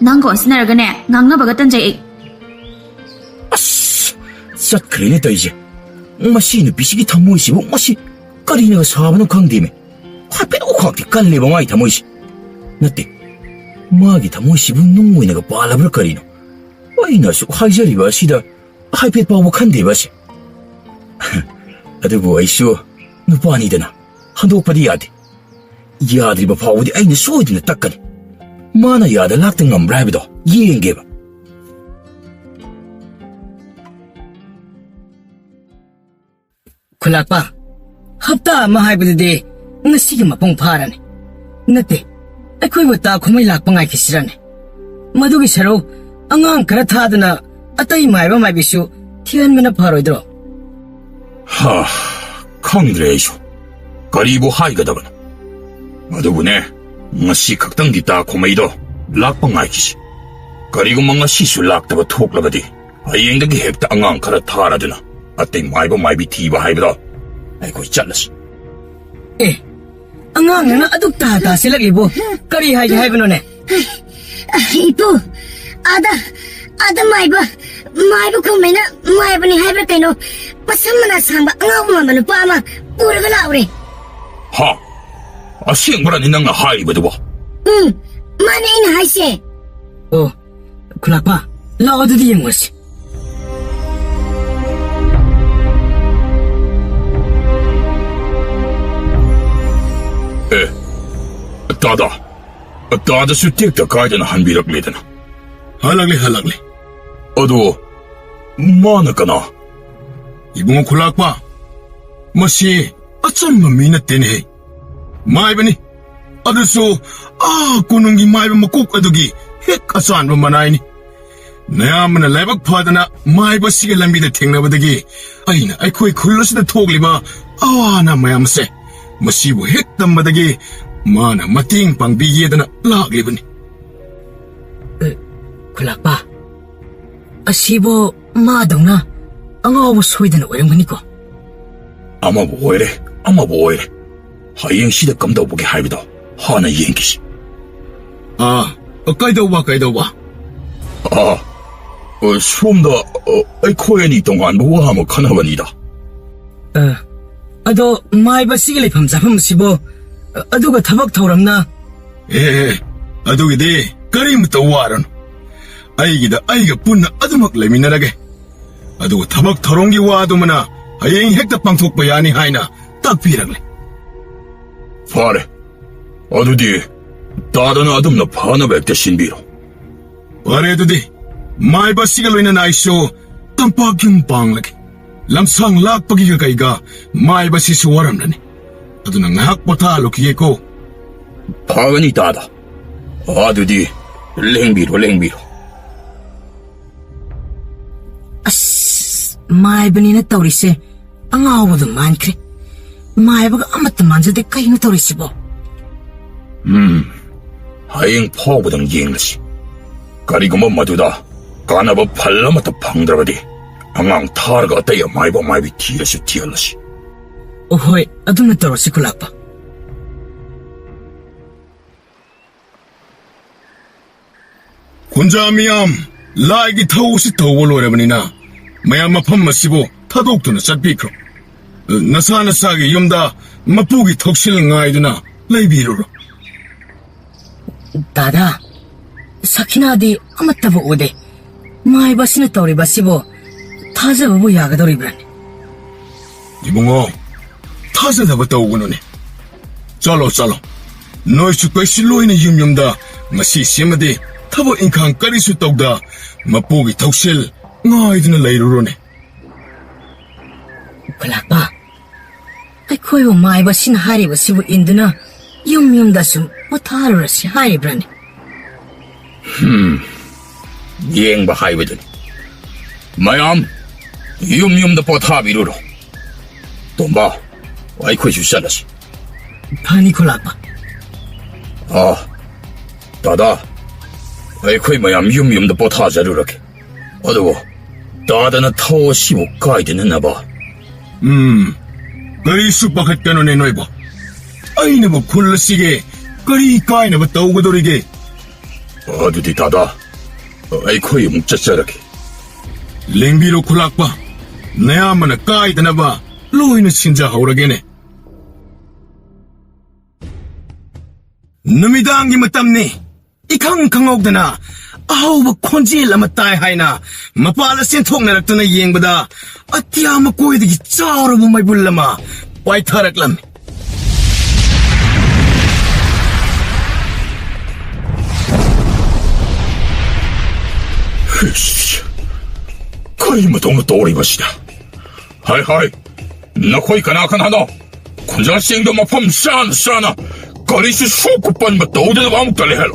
ꯅꯪꯒ ꯑꯣꯟꯁꯤꯟꯅꯔꯒꯅꯦ ꯉꯥꯡꯅꯕꯒ ꯇꯟꯖꯩ ꯑꯩ. ꯑꯁ, ꯆꯠꯈ꯭ꯔꯦꯅꯦ ꯇꯧꯏꯁꯦ. ꯃꯁꯤ ꯅꯨꯄꯤꯁꯤꯒꯤ ꯊꯃꯣꯏꯁꯤꯕꯨ ꯃꯁꯤ ꯀꯔꯤꯅ ꯁꯥꯕꯅꯣ ꯈꯪꯗꯦꯃꯦ. ꯈ꯭ꯋꯥꯏ ꯀꯜꯂꯦꯕ ꯃꯥꯒꯤ ꯊꯃꯣꯏꯁꯤ ꯅꯠꯇꯦ ꯃꯥꯒꯤ ꯊꯃꯣꯏꯁꯤꯕꯨ ꯅꯨꯡ ꯑꯣꯏꯅꯒ ꯄꯥꯜꯂꯕ꯭ꯔꯥ ꯀꯔꯤꯅꯣ ꯑꯩꯅ ꯑꯁꯨꯛ ꯍꯥꯏꯖꯔꯤꯕ ꯑꯁꯤꯗ ꯍꯥꯏꯐꯦꯠ ꯐꯥꯎꯕ ꯈꯟꯗꯦꯕ ꯑꯁꯤ ꯑꯗꯨꯕꯨ ꯑꯩꯁꯨ ꯅꯨꯄꯥꯅꯤꯗꯅ ꯍꯟꯗꯣꯛꯄꯗꯤ ꯌꯥꯗꯦ ꯌꯥꯗ꯭ꯔꯤꯕ ꯐꯥꯎꯕꯗꯤ ꯑꯩꯅ ꯁꯣꯏꯗꯅ ꯇꯛꯀꯅꯤ ꯃꯥꯅ ꯌꯥꯗ ꯂꯥꯛꯇ ꯉꯝꯕ꯭ꯔꯥ ꯍꯥꯏꯕꯗꯣ ꯌꯦꯡꯒꯦꯕ ꯈꯨꯂꯥꯛꯄ ꯍꯞꯇꯥ ꯑꯃ ꯍꯥꯏꯕꯗꯨꯗꯤ ꯉꯁꯤꯒꯤ ꯃꯄꯨꯡ ꯐꯥꯔꯅꯤ ꯅꯠꯇꯦ ꯑꯩꯈꯣꯏꯕꯨ ꯇꯥ ꯈꯨꯃꯩ ꯂꯥꯛꯄ ꯉꯥꯏꯈꯤꯁꯤꯔꯅꯤ ꯃꯗꯨꯒꯤ ꯁꯔꯨꯛ ꯑꯉꯥꯡ ꯈꯔ ꯊꯥꯗꯅ ꯑꯇꯩ ꯃꯥꯏꯕ ꯃꯥꯏꯕꯤꯁꯨ ꯊꯤꯍꯟꯕꯅ ꯐꯔꯣꯏꯗ꯭ꯔꯣ ꯈꯪꯗ꯭ꯔꯦ ꯑꯩꯁꯨ ꯀꯔꯤꯕꯨ ꯍꯥꯏꯒꯗꯕꯅꯣ ꯑꯗꯨꯕꯨꯅꯦ ꯉꯁꯤ ꯈꯛꯇꯪꯗꯤ ꯇꯥ ꯈꯨꯃꯩꯗꯣ ꯂꯥꯛꯄ ꯉꯥꯏꯈꯤꯁꯤ ꯀꯔꯤꯒꯨꯝꯕ ꯉꯁꯤꯁꯨ ꯂꯥꯛꯇꯕ ꯊꯣꯛꯂꯕꯗꯤ ꯍꯌꯦꯡꯗꯒꯤ ꯍꯦꯛꯇ ꯑꯉꯥꯡ ꯈꯔ ꯊꯥꯔꯗꯨꯅ ꯑꯇꯩ ꯃꯥꯏꯕ ꯃꯥꯏꯕꯤ ꯊꯤꯕ ꯍꯥꯏꯕꯗꯣ ꯑꯩꯈꯣꯏ ꯆꯠꯂꯁꯤ ꯑꯦ ꯑꯉꯥꯡꯅ ꯑꯗꯨꯛ ꯇꯥꯁꯤꯜꯂꯛꯂꯤꯕꯨ ꯀꯔꯤ ꯍꯥꯏꯒꯦ ꯍꯥꯏꯕꯅꯣꯅꯦ ꯏꯄꯨ ꯑꯥꯗ ꯃꯥꯏꯕ ꯈꯨꯃꯩꯅ ꯃꯥꯏꯕꯅꯤ ꯍꯥꯏꯕ꯭ꯔꯥ ꯀꯩꯅꯣ ꯃꯁꯝ ꯃꯅꯥ ꯁꯥꯡꯕ ꯑꯉꯥꯎꯕ ꯃꯥꯟꯕ ꯅꯨꯄꯥ ꯑꯃ ꯄꯨꯔꯒ ꯂꯥꯛꯎꯔꯦ ꯍꯥ ꯑꯁꯦꯡꯕꯔꯅꯤ ꯅꯪꯅ ꯍꯥꯏꯔꯤꯕꯗꯨꯕꯣ ꯃꯥꯅꯦ ꯑꯩꯅ ꯍꯥꯏꯁꯦ ꯑꯣ ꯈꯨꯂꯥꯛꯄ ꯂꯥꯛꯑꯣ ꯑꯗꯨꯗꯤ ꯌꯦꯡꯉꯨꯔꯁꯤ ꯇꯥꯗꯁꯨ ꯇꯦꯛꯇ ꯀꯥꯏꯗꯅ ꯍꯟꯕꯤꯔꯛꯂꯦꯗꯅ ꯍꯜꯂꯛꯂꯦ ꯑꯗꯣ ꯃꯥꯅ ꯀꯅꯥ 이봉호 굴락봐 머시 어쩜 미났대네 마이버니 아들소 꾸능기 마이버 먹고 가두기 핵 가서 안 보면 아이니 내 아무나 레박 파드나 마이버 시계 람비데 탱나버드기 아이나 아이코이 굴러시다 톡리바 아와나 마야무세 머시부 핵 담마드기 마나 마팅 방비기에다나 락리버니 ꯈꯨꯂꯥꯛꯄ ꯑꯁꯤꯕꯨ ꯃꯥꯗꯧꯅ ꯑꯉꯥꯎꯕ ꯁꯣꯏꯗꯅ ꯑꯣꯏꯔꯝꯒꯅꯤꯀꯣ ꯑꯃꯕꯨ ꯑꯣꯏꯔꯦ ꯍꯌꯦꯡꯁꯤꯗ ꯀꯝꯗꯧꯕꯒꯦ ꯍꯥꯏꯕꯗꯣ ꯍꯥꯟꯅ ꯌꯦꯡꯈꯤꯁꯤ ꯀꯩꯗꯧꯕ ꯁꯣꯝꯗ ꯑꯩꯈꯣꯏ ꯑꯅꯤ ꯇꯣꯉꯥꯟꯕ ꯋꯥ ꯑꯃ ꯈꯟꯅꯕꯅꯤꯗ ꯑꯗꯣ ꯃꯥꯏꯕꯁꯤꯒꯤ ꯂꯩꯐꯝ ꯆꯥꯐꯝ ꯑꯁꯤꯕꯨ ꯑꯗꯨꯒ ꯊꯕꯛ ꯊꯧꯔꯝꯅ ꯑꯗꯨꯒꯤꯗꯤ ꯀꯔꯤꯃꯇ ꯋꯥꯔꯅꯨ ꯑꯩꯒꯤꯗ ꯑꯩꯒ ꯄꯨꯟꯅ ꯑꯗꯨꯃꯛ ꯂꯩꯃꯤꯟꯅꯔꯒꯦ ꯑꯗꯨꯒ ꯊꯕꯛ ꯊꯧꯔꯝꯒꯤ ꯋꯥꯗꯨꯃꯅ ꯍꯌꯦꯡ ꯍꯦꯛꯇ ꯄꯥꯡꯊꯣꯛꯄ ꯌꯥꯅꯤ ꯍꯥꯏꯅ ꯇꯥꯛꯄꯤꯔꯛꯂꯦ ꯐꯔꯦ ꯑꯗꯨꯗꯤ ꯇꯥꯗꯅ ꯑꯗꯨꯝꯅ ꯐꯅꯕ ꯍꯦꯛꯇ ꯁꯤꯟꯕꯤꯔꯣ ꯐꯔꯦ ꯑꯗꯨꯗꯤ ꯃꯥꯏꯕꯁꯤꯒ ꯂꯣꯏꯅꯅ ꯑꯩꯁꯨ ꯇꯝꯄꯥꯛ ꯌꯨꯝ ꯄꯥꯡꯂꯒꯦ ꯂꯝꯁꯥꯡ ꯂꯥꯛꯄꯒꯤꯒ ꯀꯩꯒ ꯃꯥꯏꯕꯁꯤꯁꯨ ꯋꯥꯔꯝꯂꯅꯤ ꯑꯗꯨꯅ ꯉꯥꯏꯍꯥꯛ ꯄꯣꯊꯥꯍꯜꯂꯨꯈꯤꯒꯦꯀꯣ ꯐꯒꯅꯤ ꯇꯥꯗ ꯑꯗꯨꯗꯤ ꯂꯦꯡꯕꯤꯔꯣ ꯑꯁ ꯃꯥꯏꯕꯅꯤꯅ ꯇꯧꯔꯤꯁꯦ ꯑꯉꯥꯎꯕꯗꯣ ꯃꯥꯟꯈ꯭ꯔꯦ ꯃꯥꯏꯕꯒ ꯑꯃꯠꯇ ꯃꯥꯟꯖꯗꯦ ꯀꯩꯅꯣ ꯇꯧꯔꯤꯁꯤꯕꯣ ꯍꯌꯦꯡ ꯐꯥꯎꯕꯗꯪ ꯌꯦꯡꯂꯁꯤ ꯀꯔꯤꯒꯨꯝꯕ ꯃꯗꯨꯗ ꯀꯥꯟꯅꯕ ꯐꯜ ꯑꯃꯠꯇ ꯐꯪꯗ꯭ꯔꯕꯗꯤ ꯑꯉꯥꯡ ꯊꯥꯔꯒ ꯑꯇꯩ ꯑꯃꯥꯏꯕ ꯃꯥꯏꯕꯤ ꯊꯤꯔꯁꯨ ꯊꯤꯍꯜꯂꯁꯤ ꯍꯣꯏ ꯑꯗꯨꯝꯅ ꯇꯧꯔꯁꯤ ꯈꯨꯂꯥꯛꯄ ꯈꯨꯟꯖꯥ ꯃꯤꯌꯥꯝ ꯂꯥꯏꯒꯤ ꯊꯧꯁꯤ ꯇꯧꯕ ꯂꯣꯏꯔꯕꯅꯤꯅ ꯃꯌꯥꯝ ꯃꯐꯝ ꯑꯁꯤꯕꯨ ꯊꯥꯗꯣꯛꯇꯨꯅ ꯆꯠꯄꯤꯈ꯭ꯔꯣ ꯅꯁꯥꯒꯤ ꯌꯨꯝꯗ ꯃꯄꯨꯒꯤ ꯊꯧꯁꯤꯜ ꯉꯥꯏꯗꯨꯅ ꯂꯩꯕꯤꯔꯨꯔꯣ ꯗꯥꯗꯥ ꯁꯈꯤꯅꯥꯗꯤ ꯑꯃꯠꯇꯕꯨ ꯎꯗꯦ ꯃꯥꯏꯕꯁꯤꯅ ꯇꯧꯔꯤꯕꯁꯤꯕꯨ ꯊꯥꯖꯕꯕꯨ ꯌꯥꯒꯗꯧꯔꯤꯕ꯭ꯔꯥꯅꯤ 이봉호 타자다가 떠오고노네 짤로 너희수 까시 로이네 윰윰다 마시 시마디 타보 인칸 까리수 떡다 맛보기 덕실 나이드는 레이루로네 ꯈꯨꯂꯥꯛꯄ ꯑꯩꯈꯣꯏꯕꯨ ꯃꯥꯏꯕꯁꯤꯅ ꯍꯥꯏꯔꯤꯕꯁꯤꯕꯨ ꯏꯟꯗꯨꯅ ꯌꯨꯝꯗ ꯁꯨꯝ ꯄꯣꯊꯥꯔꯨꯔꯁꯤ ꯍꯥꯏꯔꯤꯕ꯭ꯔꯥꯅꯤ ꯌꯦꯡꯕ ꯍꯥꯏꯕꯗꯨꯅꯤ ꯃꯌꯥꯝ ꯌꯨꯝꯗ ꯄꯣꯊꯥꯕꯤꯔꯨꯔꯣ ꯇꯣꯝꯕ ꯑꯩꯈꯣꯏꯁꯨ ꯆꯠꯂꯁꯤ ꯐꯅꯤ ꯈꯨꯂꯥꯛꯄ ꯗꯥꯗꯥ ꯑꯩꯈꯣꯏ ꯃꯌꯥꯝ ꯌꯨꯝꯗ ꯄꯣꯊꯥꯖꯔꯨꯔꯒꯦ ꯑꯗꯨꯕꯨ ꯇꯥꯗꯅ ꯊꯧ ꯑꯁꯤꯕꯨ ꯀꯥꯏꯗꯅꯅꯕ ꯀꯔꯤꯁꯨ ꯄꯥꯈꯠꯀꯅꯨꯅꯦ ꯅꯣꯏꯕꯣ ꯑꯩꯅꯕꯨ ꯈꯨꯜꯂꯁꯤꯒꯦ ꯀꯔꯤ ꯀꯥꯏꯅꯕ ꯇꯧꯒꯗꯧꯔꯤꯒꯦ ꯑꯗꯨꯗꯤ ꯗꯥꯗꯥ ꯑꯩꯈꯣꯏ ꯑꯃꯨꯛ ꯆꯠꯆꯔꯒꯦ ꯂꯦꯡꯕꯤꯔꯣ ꯈꯨꯂꯥꯛꯄ ꯅꯌꯥꯝꯕꯅ ꯀꯥꯏꯗꯅꯕ ꯂꯣꯏꯅ ꯁꯤꯟꯖꯍꯧꯔꯒꯦꯅꯦ 누미당기 맞담니 이캉 캉옥드나 아우바 콘질 아마 따이 하이나 마팔라 센통나락드나 이행보다 아티아마 꼬이득이 짜오르부 마이 불라마 와이타락람 으씨, 거의 동무 또리것이다. 하이, 너코이 가나카나노, 군자생도 마품 싸나, 거리수 수급반 또우대도 아무달리 헬로.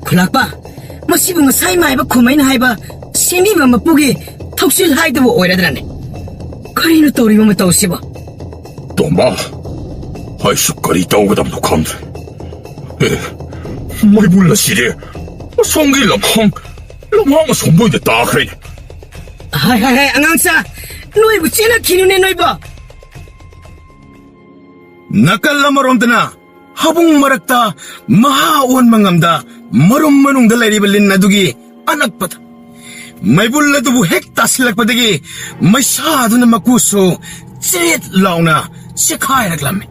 굴락바, 뭐 씹은 거 사이마이바 고마인 하이바, 심이바 뭐 뿌기 턱실 하이드보 오이라드라네. 거리는 또리보 뭐 또 씹어. 또마, 아이수 거리 또우가담도 감들. 뭐이 불러시리, 송길 럼황 손보이데 딱하이네. 하이, 앙앙사, 너희부 찌나 기누네 너희부. 나깔라마롬드나 하봉 마락다 마하원망감다 머롬마농 달라리블린 나두기 아낙바다 마이불라두부 핵다 실락바다기 마이사두나 마쿠수 찌릿 라우나 시카이락람메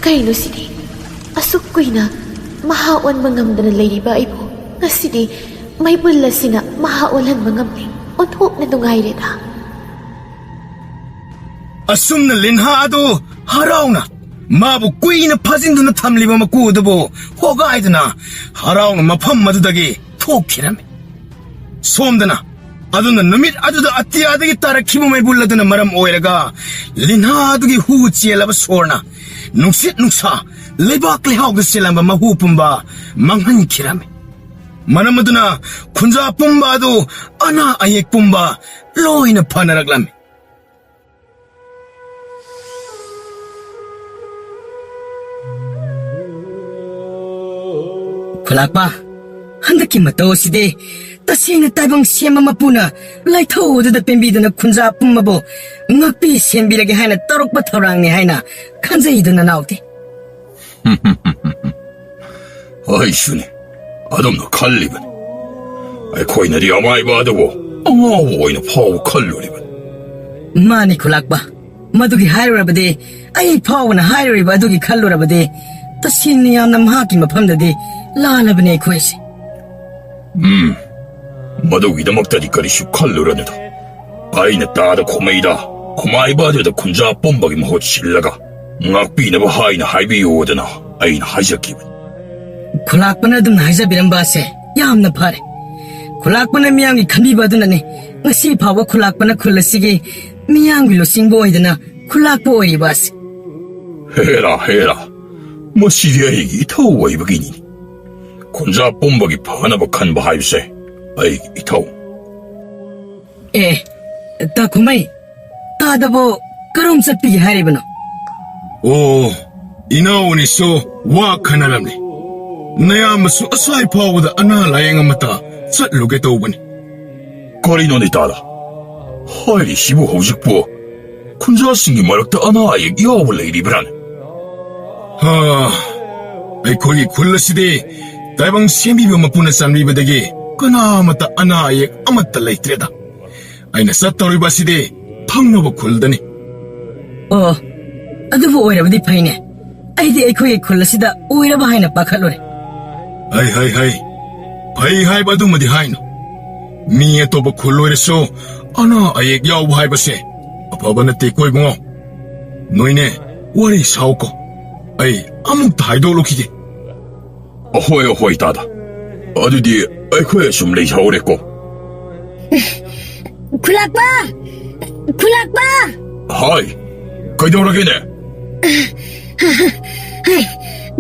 Kayno sini? Asuk ko na mahawan mangamda na lady ba ibo? Nga sini, may bula sina mahawalan mangamling. Untok na dungay rita. Asum na linhaado haraw na. Mabu kuy na pasin na tamliba makudubo. Hogay na haraw na mapamadudagi tokirame. Somda na. Ado na numit ado da atiyadagi tara kibo may bulado na maram oiraga. Linhaadagi huutsiya laba sorna. Nungsit nungsa, lebak lihaw sila mahupumba, manghan kirame. Manamado na, kunza pumba do, ana ayek pumba, loy na panaraglame. Kulakpa, handaki matoside, tasing na tabang siyama mapuna, lai tao da pembido na kunza pumabo, ngakpi siyambiragi haina tarok batarang ni haina, kanza ido na nauti. 아이슈니, 아domno 칼리번. 아이 코이나리 아마이 바다고, 아오이나 파오 칼로리번. Mani kulakpa, madugi hairabade, ay pawana hairab adugi kalorabade, tasing niya na mahaki mapamdade, lalabane kwesi. 마도기다 먹다니 거리슈 칼로라네다. 아이나 따다 고메이다. 고마이 바다다 군자 뽐박이 마호 칠라가. ngakpina ba haina haibi odana aina haisakiban. Kulakpana dum haisabiran base yamna phare. Kulakpana miyanggi khanbibadunani ngasi phawa kulakpana khulasigi miyanggi losingbo oidana kulakpo oiri base. Hera. Mosiriaigi ithau oibagini. Kunja pombagi phanaba khanba haibse ai ithau. Ta kumai tadabo karom sappi haribano. 오, 이나오니 소 와카나람니. 나야마수 아사이 파워다 아나 라행아마타 쌀로게 도우바니. 거리노니 따라. 하이리 시부 호직부. 군자싱이 말악다 아나아이 야올레 이리브란. 아이 거기 굴러시디 다이방 세미비마 punasan 리베데기 그나마타 아나아이 아마타 레이트레다. 아이나 사타리바시디 팡노바 굴다니. Adubo oirabadi paine. Aidi aikoi kulasida oiraba haina pakhalore. 하이. 파이 하이바두마디 하이노. 미에 또바 굴로이레소 아나 아예 야우 하이바세. 아빠바나 때꼬이봉어. 너희네 와리 사오코. 아이 아무것도 하이도로키게. 호이 따다. 어디디 아이코에 좀 레이샤오랬고. 굴락바! 하이. 거이도라게네.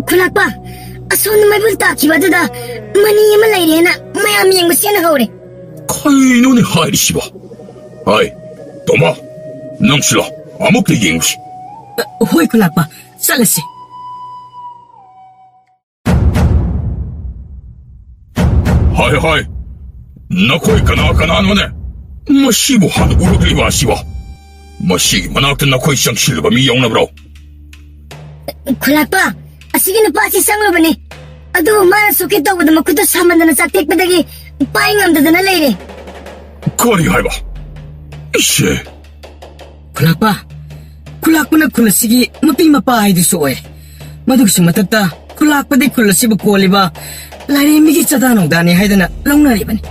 굴락바! 손 마이불 따키바드다 마니 야말라이레나 마야미 양무시나 하오레. 카이노니 하이리 시바. 하이. 도마. 낭실라. 아무것도 잉시. Hoy kulakpa, salasi. 하이. 나 코이 가나하노네. 마시부 한 우르그리 와시바. 마시기 만학던 나 코이 샹 실바 미용나브로. 굴락바! 아시기는 빠시 쌍로바네. 아도 마라 소케 떠보다 마쿠도 사만다나 싹택바다기 빠잉암다다나 레이레. 거리 하이바. 이씨. ꯈꯨꯂꯥꯛꯄ ꯈꯨꯂꯥꯛꯄꯅ ꯈꯨꯜ ꯑꯁꯤꯒꯤ ꯃꯄꯤ ꯃꯄꯥ ꯍꯥꯏꯗꯨꯁꯨ ꯑꯣꯏ ꯃꯗꯨꯒꯤꯁꯨ ꯃꯊꯛꯇ ꯈꯨꯂꯥꯛꯄꯗꯤ ꯈꯨꯜ ꯑꯁꯤꯕꯨ ꯀꯣꯜꯂꯤꯕ ꯂꯥꯏꯔꯦꯝꯕꯤꯒꯤ ꯆꯥꯗꯥ ꯅꯧꯗꯥꯅꯤ ꯍꯥꯏꯗꯅ ꯂꯧꯅꯔꯤꯕꯅꯤ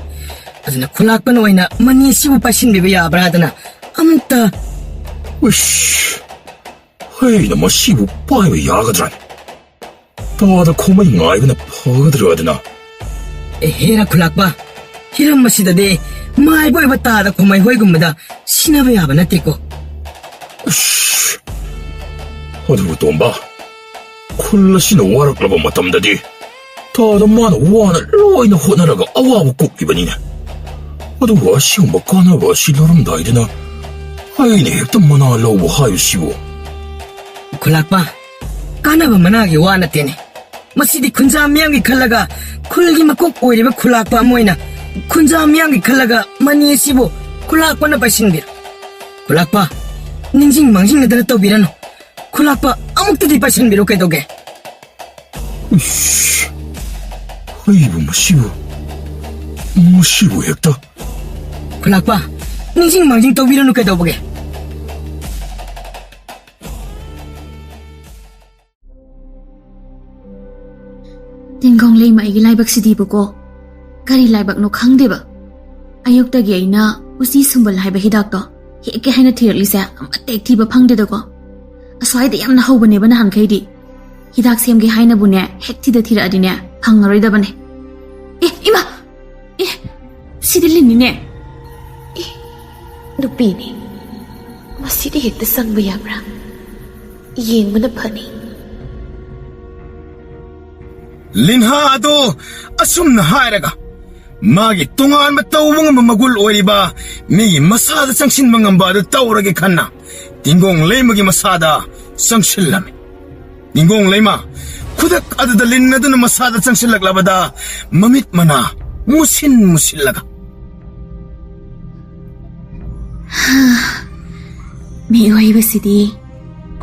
ꯑꯗꯨꯅ ꯈꯨꯂꯥꯛꯄꯅ ꯑꯣꯏꯅ ꯃꯅꯤ ꯑꯁꯤꯕꯨ ꯄꯥꯏꯁꯤꯟꯕꯤꯕ ꯌꯥꯕ꯭ꯔꯥ ꯍꯥꯏꯗꯅ ꯑꯝꯇ 으씨, 헤이나 뭐 시부 빠이왜 야가드라니. 따다 코마이 나이브나 퍼들어가드나. 에헤라 굴락바 히람 마시다데 마이보이바 따다 고마이 호이군마다 신하바 야바 나띠고. 으씨, 어디고 돈바. 콜라시는 와락라바 마탐다디. 따다 마나 와나 로이나 호나라가 아와부 꾹기바니네. 어디 와시고 뭐 까나와 시노름 나이드나. 하이네 또 마나 로우 하유시고. 굴락바 까나바 마나기 와나 때네. 마시디 군자 미양기 칼라가 쿨기 막꼭 오이리바 굴락바 모이나 군자 미양기 칼라가 마니 시보 굴락바나 바신비라. 굴락바 닝징 망징나더라 떠비라노. 굴락바 아무것도 바신비로 깨도게. 으씨, 하이브 뭐 시부 했다. 굴락바 닝징 망징 떠비라노 깨도보게. ꯇꯤꯡꯒꯣꯡ ꯂꯩꯃ ꯑꯩꯒꯤ ꯂꯥꯏꯕꯛꯁꯤꯗꯤꯕꯀꯣ ꯀꯔꯤ ꯂꯥꯏꯕꯛꯅꯣ ꯈꯪꯗꯦꯕ ꯑꯌꯨꯛꯇꯒꯤ ꯑꯩꯅ ꯎꯆꯤ ꯁꯨꯝꯕꯜ ꯍꯥꯏꯕ ꯍꯤꯗꯥꯛꯇꯣ ꯍꯦꯛꯀꯦ ꯍꯥꯏꯅ ꯊꯤꯔꯛꯂꯤꯁꯦ ꯑꯃꯠꯇ ꯍꯦꯛ ꯊꯤꯕ ꯐꯪꯗꯦꯗꯀꯣ ꯑꯁ꯭ꯋꯥꯏꯗ ꯌꯥꯝꯅ ꯍꯧꯕꯅꯦꯕ ꯅꯍꯥꯟꯈꯩꯗꯤ ꯍꯤꯗꯥꯛ ꯁꯦꯝꯒꯦ ꯍꯥꯏꯅꯕꯨꯅꯦ ꯍꯦꯛ ꯊꯤꯔꯛꯑꯗꯤꯅꯦ ꯐꯪꯉꯔꯣꯏꯗꯕꯅꯦ ꯏꯃꯥ ꯁꯤꯗꯤ ꯂꯤꯟꯅꯤꯅꯦ ꯅꯨꯄꯤꯅꯤ ꯃꯁꯤꯗꯤ ꯍꯦꯛꯇ ꯆꯪꯕ ꯌꯥꯕ꯭ꯔꯥ ꯌꯦꯡꯕꯅ ꯐꯅꯤ ꯂꯤꯟꯍꯥ ꯑꯗꯣ ꯑꯁꯨꯝꯅ ꯍꯥꯏꯔꯒ ꯃꯥꯒꯤ ꯇꯣꯉꯥꯟꯕ ꯇꯧꯕ ꯉꯝꯕ ꯃꯒꯨꯟ ꯑꯣꯏꯔꯤꯕ ꯃꯤꯒꯤ ꯃꯁꯥꯗ ꯆꯪꯁꯤꯟꯕ ꯉꯝꯕ ꯑꯗꯨ ꯇꯧꯔꯒꯦ ꯈꯟꯅ ꯇꯤꯡꯒꯣꯡ ꯂꯩꯃꯒꯤ ꯃꯁꯥꯗ ꯆꯪꯁꯤꯜꯂꯝꯃꯤ ꯇꯤꯡꯒꯣꯡ ꯂꯩꯃ ꯈꯨꯗꯛ ꯑꯗꯨꯗ ꯂꯤꯟ ꯑꯗꯨꯅ ꯃꯁꯥꯗ ꯆꯪꯁꯤꯜꯂꯛꯂꯕꯗ ꯃꯃꯤꯠ ꯃꯅꯥ ꯃꯨꯁꯤꯜꯂꯒ ꯃꯤꯑꯣꯏꯕꯁꯤꯗꯤ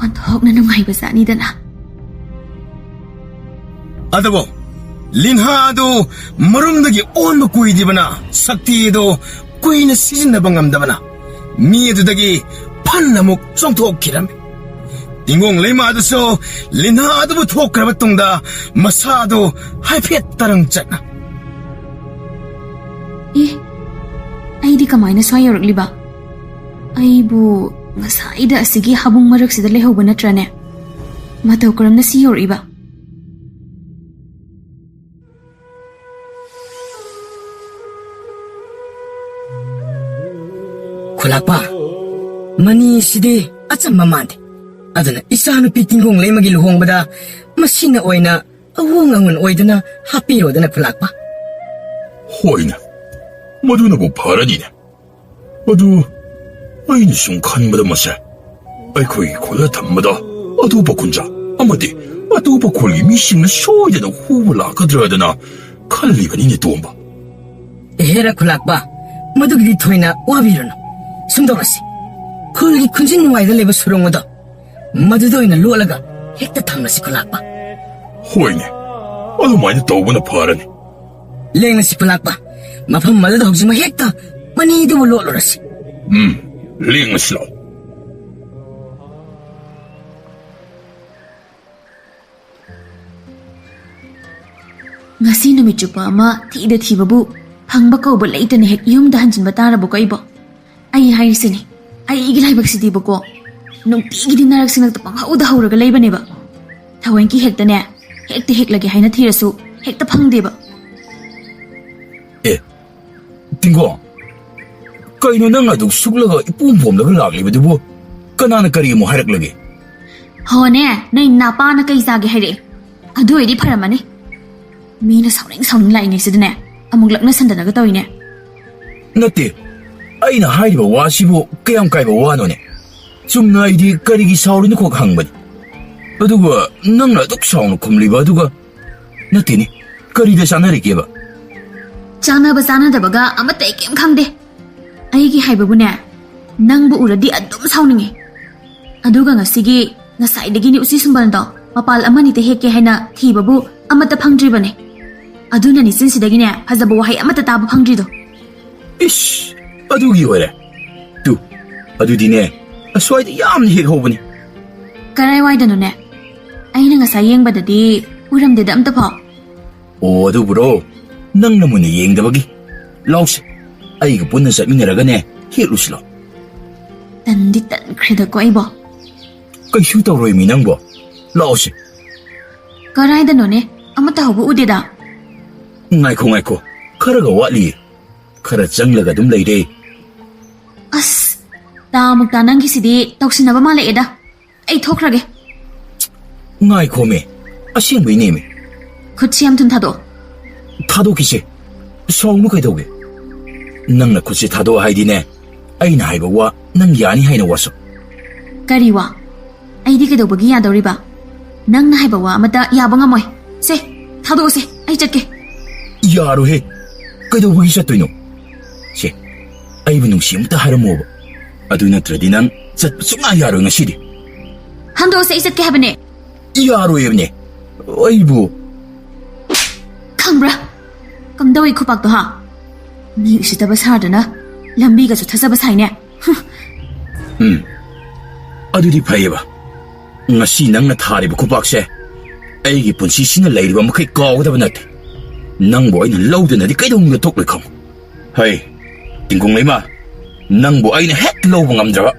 ꯑꯣꯟꯊꯣꯛꯅ ꯅꯨꯡꯉꯥꯏꯕ ꯖꯥꯠꯅꯤꯗꯅ ꯑꯗꯨꯕꯨ ꯂꯤꯟꯍꯥ ꯑꯗꯨ ꯃꯔꯨꯝꯗꯒꯤ ꯑꯣꯟꯕ ꯀꯨꯏꯗ꯭ꯔꯤꯕꯅ ꯁꯛꯇꯤ ꯑꯗꯨ ꯀꯨꯏꯅ ꯁꯤꯖꯤꯟꯅꯕ ꯉꯝꯗꯕꯅ ꯃꯤ ꯑꯗꯨꯗꯒꯤ ꯐꯟꯅ ꯑꯃꯨꯛ ꯆꯣꯡꯊꯣꯛꯈꯤꯔꯝꯃꯤ ꯇꯤꯡꯒꯣꯡ ꯂꯩꯃ ꯑꯗꯨꯁꯨ ꯂꯤꯟꯍꯥ ꯑꯗꯨꯕꯨ ꯊꯣꯛꯈ꯭ꯔꯕ ꯇꯨꯡꯗ ꯃꯁꯥ ꯑꯗꯨ ꯍꯥꯏꯐꯦꯠ ꯇꯔꯪ ꯆꯠꯅ ꯑꯩꯗꯤ ꯀꯃꯥꯏꯅ ꯁ꯭ꯋꯥꯏ ꯌꯧꯔꯛꯂꯤꯕ ꯑꯩꯕꯨ ꯉꯁꯥꯏꯗ ꯑꯁꯤꯒꯤ ꯍꯥꯕꯨꯡ ꯃꯔꯛꯁꯤꯗ ꯂꯩꯍꯧꯕ ꯅꯠꯇ꯭ꯔꯅꯦ ꯃꯇꯧ ꯀꯔꯝꯅ ꯁꯤ ꯌꯧꯔꯛꯏꯕ ꯈꯨꯂꯥꯛꯄ ꯃꯅꯤ ꯁꯤꯗꯤ ꯑꯆꯝꯕ ꯃꯥꯟꯗꯦ ꯑꯗꯨꯅ ꯏꯆꯥꯅꯨꯄꯤ ꯇꯤꯡꯒꯣꯡ ꯂꯩꯃꯒꯤ ꯂꯨꯍꯣꯡꯕꯗ ꯃꯁꯤꯅ ꯑꯣꯏꯅ ꯑꯍꯣꯡ ꯑꯉꯣꯟ ꯑꯣꯏꯗꯨꯅ ꯍꯥꯞꯄꯤꯔꯣꯗꯅ ꯈꯨꯂꯥꯛꯄ ꯍꯣꯏꯅꯦ ꯃꯗꯨꯅꯕꯨ ꯐꯔꯅꯤꯅꯦ ꯑꯗꯨ ꯑꯩꯅ ꯁꯨꯝ ꯈꯟꯕꯗ ꯃꯁꯦ ꯑꯩꯈꯣꯏꯒꯤ ꯈꯨꯜꯗ ꯊꯝꯕꯗ ꯑꯇꯣꯞꯄ ꯈꯨꯟꯖꯥ ꯑꯃꯗꯤ ꯑꯇꯣꯞꯄ ꯈꯨꯜꯒꯤ ꯃꯤꯁꯤꯡꯅ ꯁꯣꯏꯗꯅ ꯍꯨꯕ ꯂꯥꯛꯀꯗ꯭ꯔꯗꯅ ꯈꯜꯂꯤꯕꯅꯤꯅꯦ ꯇꯣꯝꯕ ꯑꯦꯍꯦꯔ ꯈꯨꯂꯥꯛꯄ ꯃꯗꯨꯒꯤꯗꯤ ꯊꯣꯏꯅ ꯋꯥꯕꯤꯔꯨꯅꯨ ꯁꯨꯝꯗꯧꯔꯁꯤ ꯈꯨꯜꯒꯤ ꯈꯨꯟꯖꯤꯟ ꯋꯥꯏꯗ ꯂꯩꯕ ꯁꯨꯔꯣꯡ ꯑꯗꯣ ꯃꯗꯨꯗ ꯑꯣꯏꯅ ꯂꯣꯠꯂꯒ ꯍꯦꯛꯇ ꯊꯝꯂꯁꯤ ꯈꯨꯂꯥꯛꯄ ꯍꯣꯏꯅꯦ ꯑꯗꯨꯃꯥꯏꯅ ꯇꯧꯕꯅ ꯐꯔꯅꯤ ꯂꯦꯡꯂꯁꯤ ꯈꯨꯂꯥꯛꯄ ꯃꯐꯝ ꯑꯗꯨꯗ ꯍꯧꯖꯤꯛꯃꯛ ꯍꯦꯛꯇ ꯃꯅꯤꯗꯨꯕꯨ ꯂꯣꯠꯂꯨꯔꯁꯤ ꯂꯦꯡꯂꯁꯤ ꯂꯥꯎ ꯉꯁꯤ ꯅꯨꯃꯤꯠ ꯆꯨꯞꯄ ꯑꯃ ꯊꯤꯗ ꯊꯤꯕꯕꯨ ꯐꯪꯕ ꯀꯧꯕ ꯂꯩꯇꯅ ꯍꯦꯛ ꯌꯨꯝꯗ ꯍꯟꯖꯤꯟꯕ ꯇꯥꯔꯕꯀꯣ ꯑꯩꯕꯣ ꯑꯩ ꯍꯥꯏꯔꯤꯁꯤꯅꯤ ꯑꯩꯒꯤ ꯂꯥꯏꯕꯛꯁꯤꯗꯤꯕꯀꯣ ꯅꯨꯡꯇꯤꯒꯤꯗꯤ ꯅꯔꯛꯁꯤꯡꯂꯛꯇ ꯄꯪꯍꯧꯗ ꯍꯧꯔꯒ ꯂꯩꯕꯅꯦꯕ ꯊꯋꯣꯏꯟꯀꯤ ꯍꯦꯛꯇꯅꯦ ꯍꯦꯛꯇ ꯍꯦꯛꯂꯒꯦ ꯍꯥꯏꯅ ꯊꯤꯔꯁꯨ ꯍꯦꯛꯇ ꯐꯪꯗꯦꯕ ꯇꯤꯡꯒꯣꯡ ꯀꯩꯅꯣ ꯅꯪ ꯑꯗꯨ ꯁꯨꯛꯂꯒ ꯏꯄꯣꯝ ꯄꯣꯝꯂꯒ ꯂꯥꯛꯂꯤꯕꯗꯨꯕꯨ ꯀꯅꯥꯅ ꯀꯔꯤ ꯑꯃꯨꯛ ꯍꯥꯏꯔꯛꯂꯒꯦ ꯍꯣꯅꯦ ꯅꯣꯏ ꯅꯥꯄꯥꯅ ꯀꯩ ꯆꯥꯒꯦ ꯍꯥꯏꯔꯛꯑꯦ ꯑꯗꯨ ꯑꯣꯏꯗꯤ ꯐꯔꯝꯃꯅꯤ ꯃꯤꯅ ꯁꯥꯎꯅꯤꯡ ꯂꯥꯛꯏꯉꯩꯁꯤꯗꯅꯦ ꯑꯃꯨꯛ ꯂꯛꯅ ꯁꯟꯗꯅꯒ ꯇꯧꯏꯅꯦ ꯅꯠꯇꯦ ꯑꯩꯅ ꯍꯥꯏꯔꯤꯕ ꯋꯥꯁꯤꯕꯨ ꯀꯌꯥꯝ ꯀꯥꯏꯕ ꯋꯥꯅꯣꯅꯦ ꯆꯨꯝꯅ ꯑꯩꯗꯤ ꯀꯔꯤꯒꯤ ꯁꯥꯎꯔꯤꯅꯣ ꯈꯣꯛ ꯍꯪꯕꯅꯤ ꯑꯗꯨꯒ ꯅꯪꯅ ꯑꯗꯨꯛ ꯁꯥꯎꯅ ꯈꯨꯝꯂꯤꯕ ꯑꯗꯨꯒ ꯅꯠꯇꯦꯅꯦ ꯀꯔꯤꯗ ꯆꯥꯟꯅꯔꯤꯒꯦꯕ ꯆꯥꯟꯅꯕ ꯆꯥꯟꯅꯗꯕꯒ ꯑꯃꯠꯇ ꯑꯩ ꯀꯩꯝ ꯈꯪꯗꯦ ꯑꯩꯒꯤ ꯍꯥꯏꯕꯕꯨꯅꯦ ꯅꯪꯕꯨ ꯎꯔꯗꯤ ꯑꯗꯨꯝ ꯁꯥꯎꯅꯤꯡꯉꯦ ꯑꯗꯨꯒ ꯉꯁꯥꯏꯗꯒꯤꯅꯤ ꯎꯆꯤ ꯁꯨꯝꯕꯜꯗꯣ ꯃꯄꯥꯜ ꯑꯃꯅꯤꯇ ꯍꯦꯛꯀꯦ ꯍꯥꯏꯅ ꯊꯤꯕꯕꯨ ꯑꯃꯠꯇ ꯐꯪꯗ꯭ꯔꯤꯕꯅꯦ ꯑꯗꯨꯅꯅꯤ ꯆꯤꯟꯁꯤꯗꯒꯤꯅꯦ ꯐꯖꯕ ꯋꯥꯍꯩ ꯑꯃꯠꯇ ꯇꯥꯕ ꯐꯪꯗ꯭ꯔꯤꯗꯣ ꯏꯁ ꯑꯗꯨꯒꯤ ꯑꯣꯏꯔꯦ ꯇꯨ ꯑꯗꯨꯗꯤꯅꯦ ꯑꯁ꯭ꯋꯥꯏꯗ ꯌꯥꯝꯅ ꯍꯦꯛ ꯍꯧꯕꯅꯤ. ꯀꯔꯥꯏꯋꯥꯏꯗꯅꯣꯅꯦ? ꯑꯩꯅ ꯉꯁꯥꯏ ꯌꯦꯡꯕꯗꯗꯤ ꯎꯔꯝꯗꯦꯗ ꯑꯝꯇ ꯐꯥꯎ. ꯑꯣ ꯑꯗꯨꯕꯨꯔꯣ ꯅꯪꯅ ꯃꯨꯟꯅ ꯌꯦꯡꯗꯕꯒꯤ. ꯂꯥꯎꯁꯦ ꯑꯩꯒ ꯄꯨꯟꯅ ꯆꯠꯃꯤꯟꯅꯔꯒꯅꯦ ꯍꯦꯛꯂꯨꯁꯤ ꯂꯥꯎ. ꯇꯟꯗꯤ ꯇꯟꯈ꯭ꯔꯦꯗꯀꯣ ꯑꯩꯕꯣ. ꯀꯩꯁꯨ ꯇꯧꯔꯣꯏꯃꯤ ꯅꯪꯕꯣ. ꯂꯥꯎꯁꯦ. ꯀꯔꯥꯏꯗꯅꯣꯅꯦ? ꯑꯃꯠꯇ ꯍꯧꯕ ꯎꯗꯦꯗ. ꯉꯥꯏꯈꯣ ꯈꯔꯒ ꯋꯥꯠꯂꯤꯌꯦ. ꯈꯔ ꯆꯪꯂꯒ ꯑꯗꯨꯝ ꯂꯩꯔꯦ. ꯑꯁ ꯇꯥꯃꯨꯛꯇ ꯅꯪꯒꯤꯁꯤꯗꯤ ꯇꯧꯁꯤꯟꯅꯕ ꯃꯥꯜꯂꯛꯑꯦꯗ. ꯑꯩ ꯊꯣꯛꯈ꯭ꯔꯒꯦ. ꯉꯥꯏꯈꯣꯃꯦ ꯑꯁꯦꯡꯕꯩꯅꯦꯃꯦ. ꯈꯨꯠꯁꯤ ꯌꯥꯝ ꯊꯨꯅ ꯊꯥꯗꯣꯛꯑꯣ. ꯊꯥꯗꯣꯛꯈꯤꯁꯦ. ꯁꯥꯎꯅꯨ ꯀꯩꯗꯧꯒꯦ? ꯅꯪꯅ ꯈꯨꯠꯁꯦ ꯊꯥꯗꯣꯛꯑ ꯍꯥꯏꯗꯤꯅꯦ ꯑꯩꯅ ꯍꯥꯏꯕ ꯋꯥ ꯅꯪ ꯌꯥꯅꯤ ꯍꯥꯏꯅ ꯋꯥꯁꯛ. ꯀꯔꯤ ꯋꯥ? ꯑꯩꯗꯤ ꯀꯩꯗꯧꯕꯒꯤ ꯌꯥꯗꯧꯔꯤꯕ? ꯅꯪꯅ ꯍꯥꯏꯕ ꯋꯥ ꯑꯃꯠꯇ ꯌꯥꯕ ꯉꯝꯃꯣꯏ. ꯁꯦ ꯊꯥꯗꯣꯛꯑꯣꯁꯦ ꯑꯩ ꯆꯠꯀꯦ. ꯌꯥꯔꯣꯍꯦ. ꯀꯩꯗꯧꯕꯒꯤ ꯆꯠꯇꯣꯏꯅꯣ? ꯁꯦ ꯑꯩꯕꯨ ꯅꯨꯡꯁꯤ ꯑꯃꯇ ꯍꯥꯏꯔꯝꯃꯣꯕ. ꯑꯗꯨ ꯅꯠꯇ꯭ꯔꯗꯤ ꯅꯪ ꯆꯠꯄ ꯁꯨꯡꯌꯥ ꯌꯥꯔꯣꯏ ꯉꯁꯤꯗꯤ. ꯍꯟꯗꯣꯛꯑꯣꯁꯦ ꯑꯩ ꯆꯠꯀꯦ ꯍꯥꯏꯕꯅꯦ. ꯌꯥꯔꯣꯏꯕꯅꯦ. ꯑꯩꯕꯨ ꯈꯪꯕ꯭ꯔꯥ? ꯀꯝꯗꯧꯏ ꯈꯨꯄꯥꯛꯇꯣ ꯍꯥ? ꯃꯤ ꯎꯁꯤꯠꯇꯕ ꯁꯥꯗꯅ ꯂꯝꯕꯤꯒꯁꯨ ꯊꯠꯆꯕ ꯁꯥꯏꯅꯦ. ꯑꯗꯨꯗꯤ ꯐꯩꯌꯦꯕ. ꯉꯁꯤ ꯅꯪꯅ ꯊꯥꯔꯤꯕ ꯈꯨꯄꯥꯛꯁꯦ ꯑꯩꯒꯤ ꯄꯨꯟꯁꯤꯁꯤꯅ ꯂꯩꯔꯤꯕ ꯃꯈꯩ ꯀꯥꯎꯒꯗꯕ ꯅꯠꯇꯦ. ꯅꯪꯕꯨ ꯑꯩꯅ ꯂꯧꯗꯅꯗꯤ ꯀꯩꯗꯧꯅꯨꯡꯗ ꯊꯣꯛꯂꯣꯏ ꯈꯪꯉꯨ. ꯍꯩ ꯇꯤꯡꯀꯨꯡ ꯂꯩꯃ, ꯅꯪꯕꯨ ꯑꯩꯅ ꯍꯦꯛ ꯂꯧꯕ ꯉꯝꯗ꯭ꯔꯕ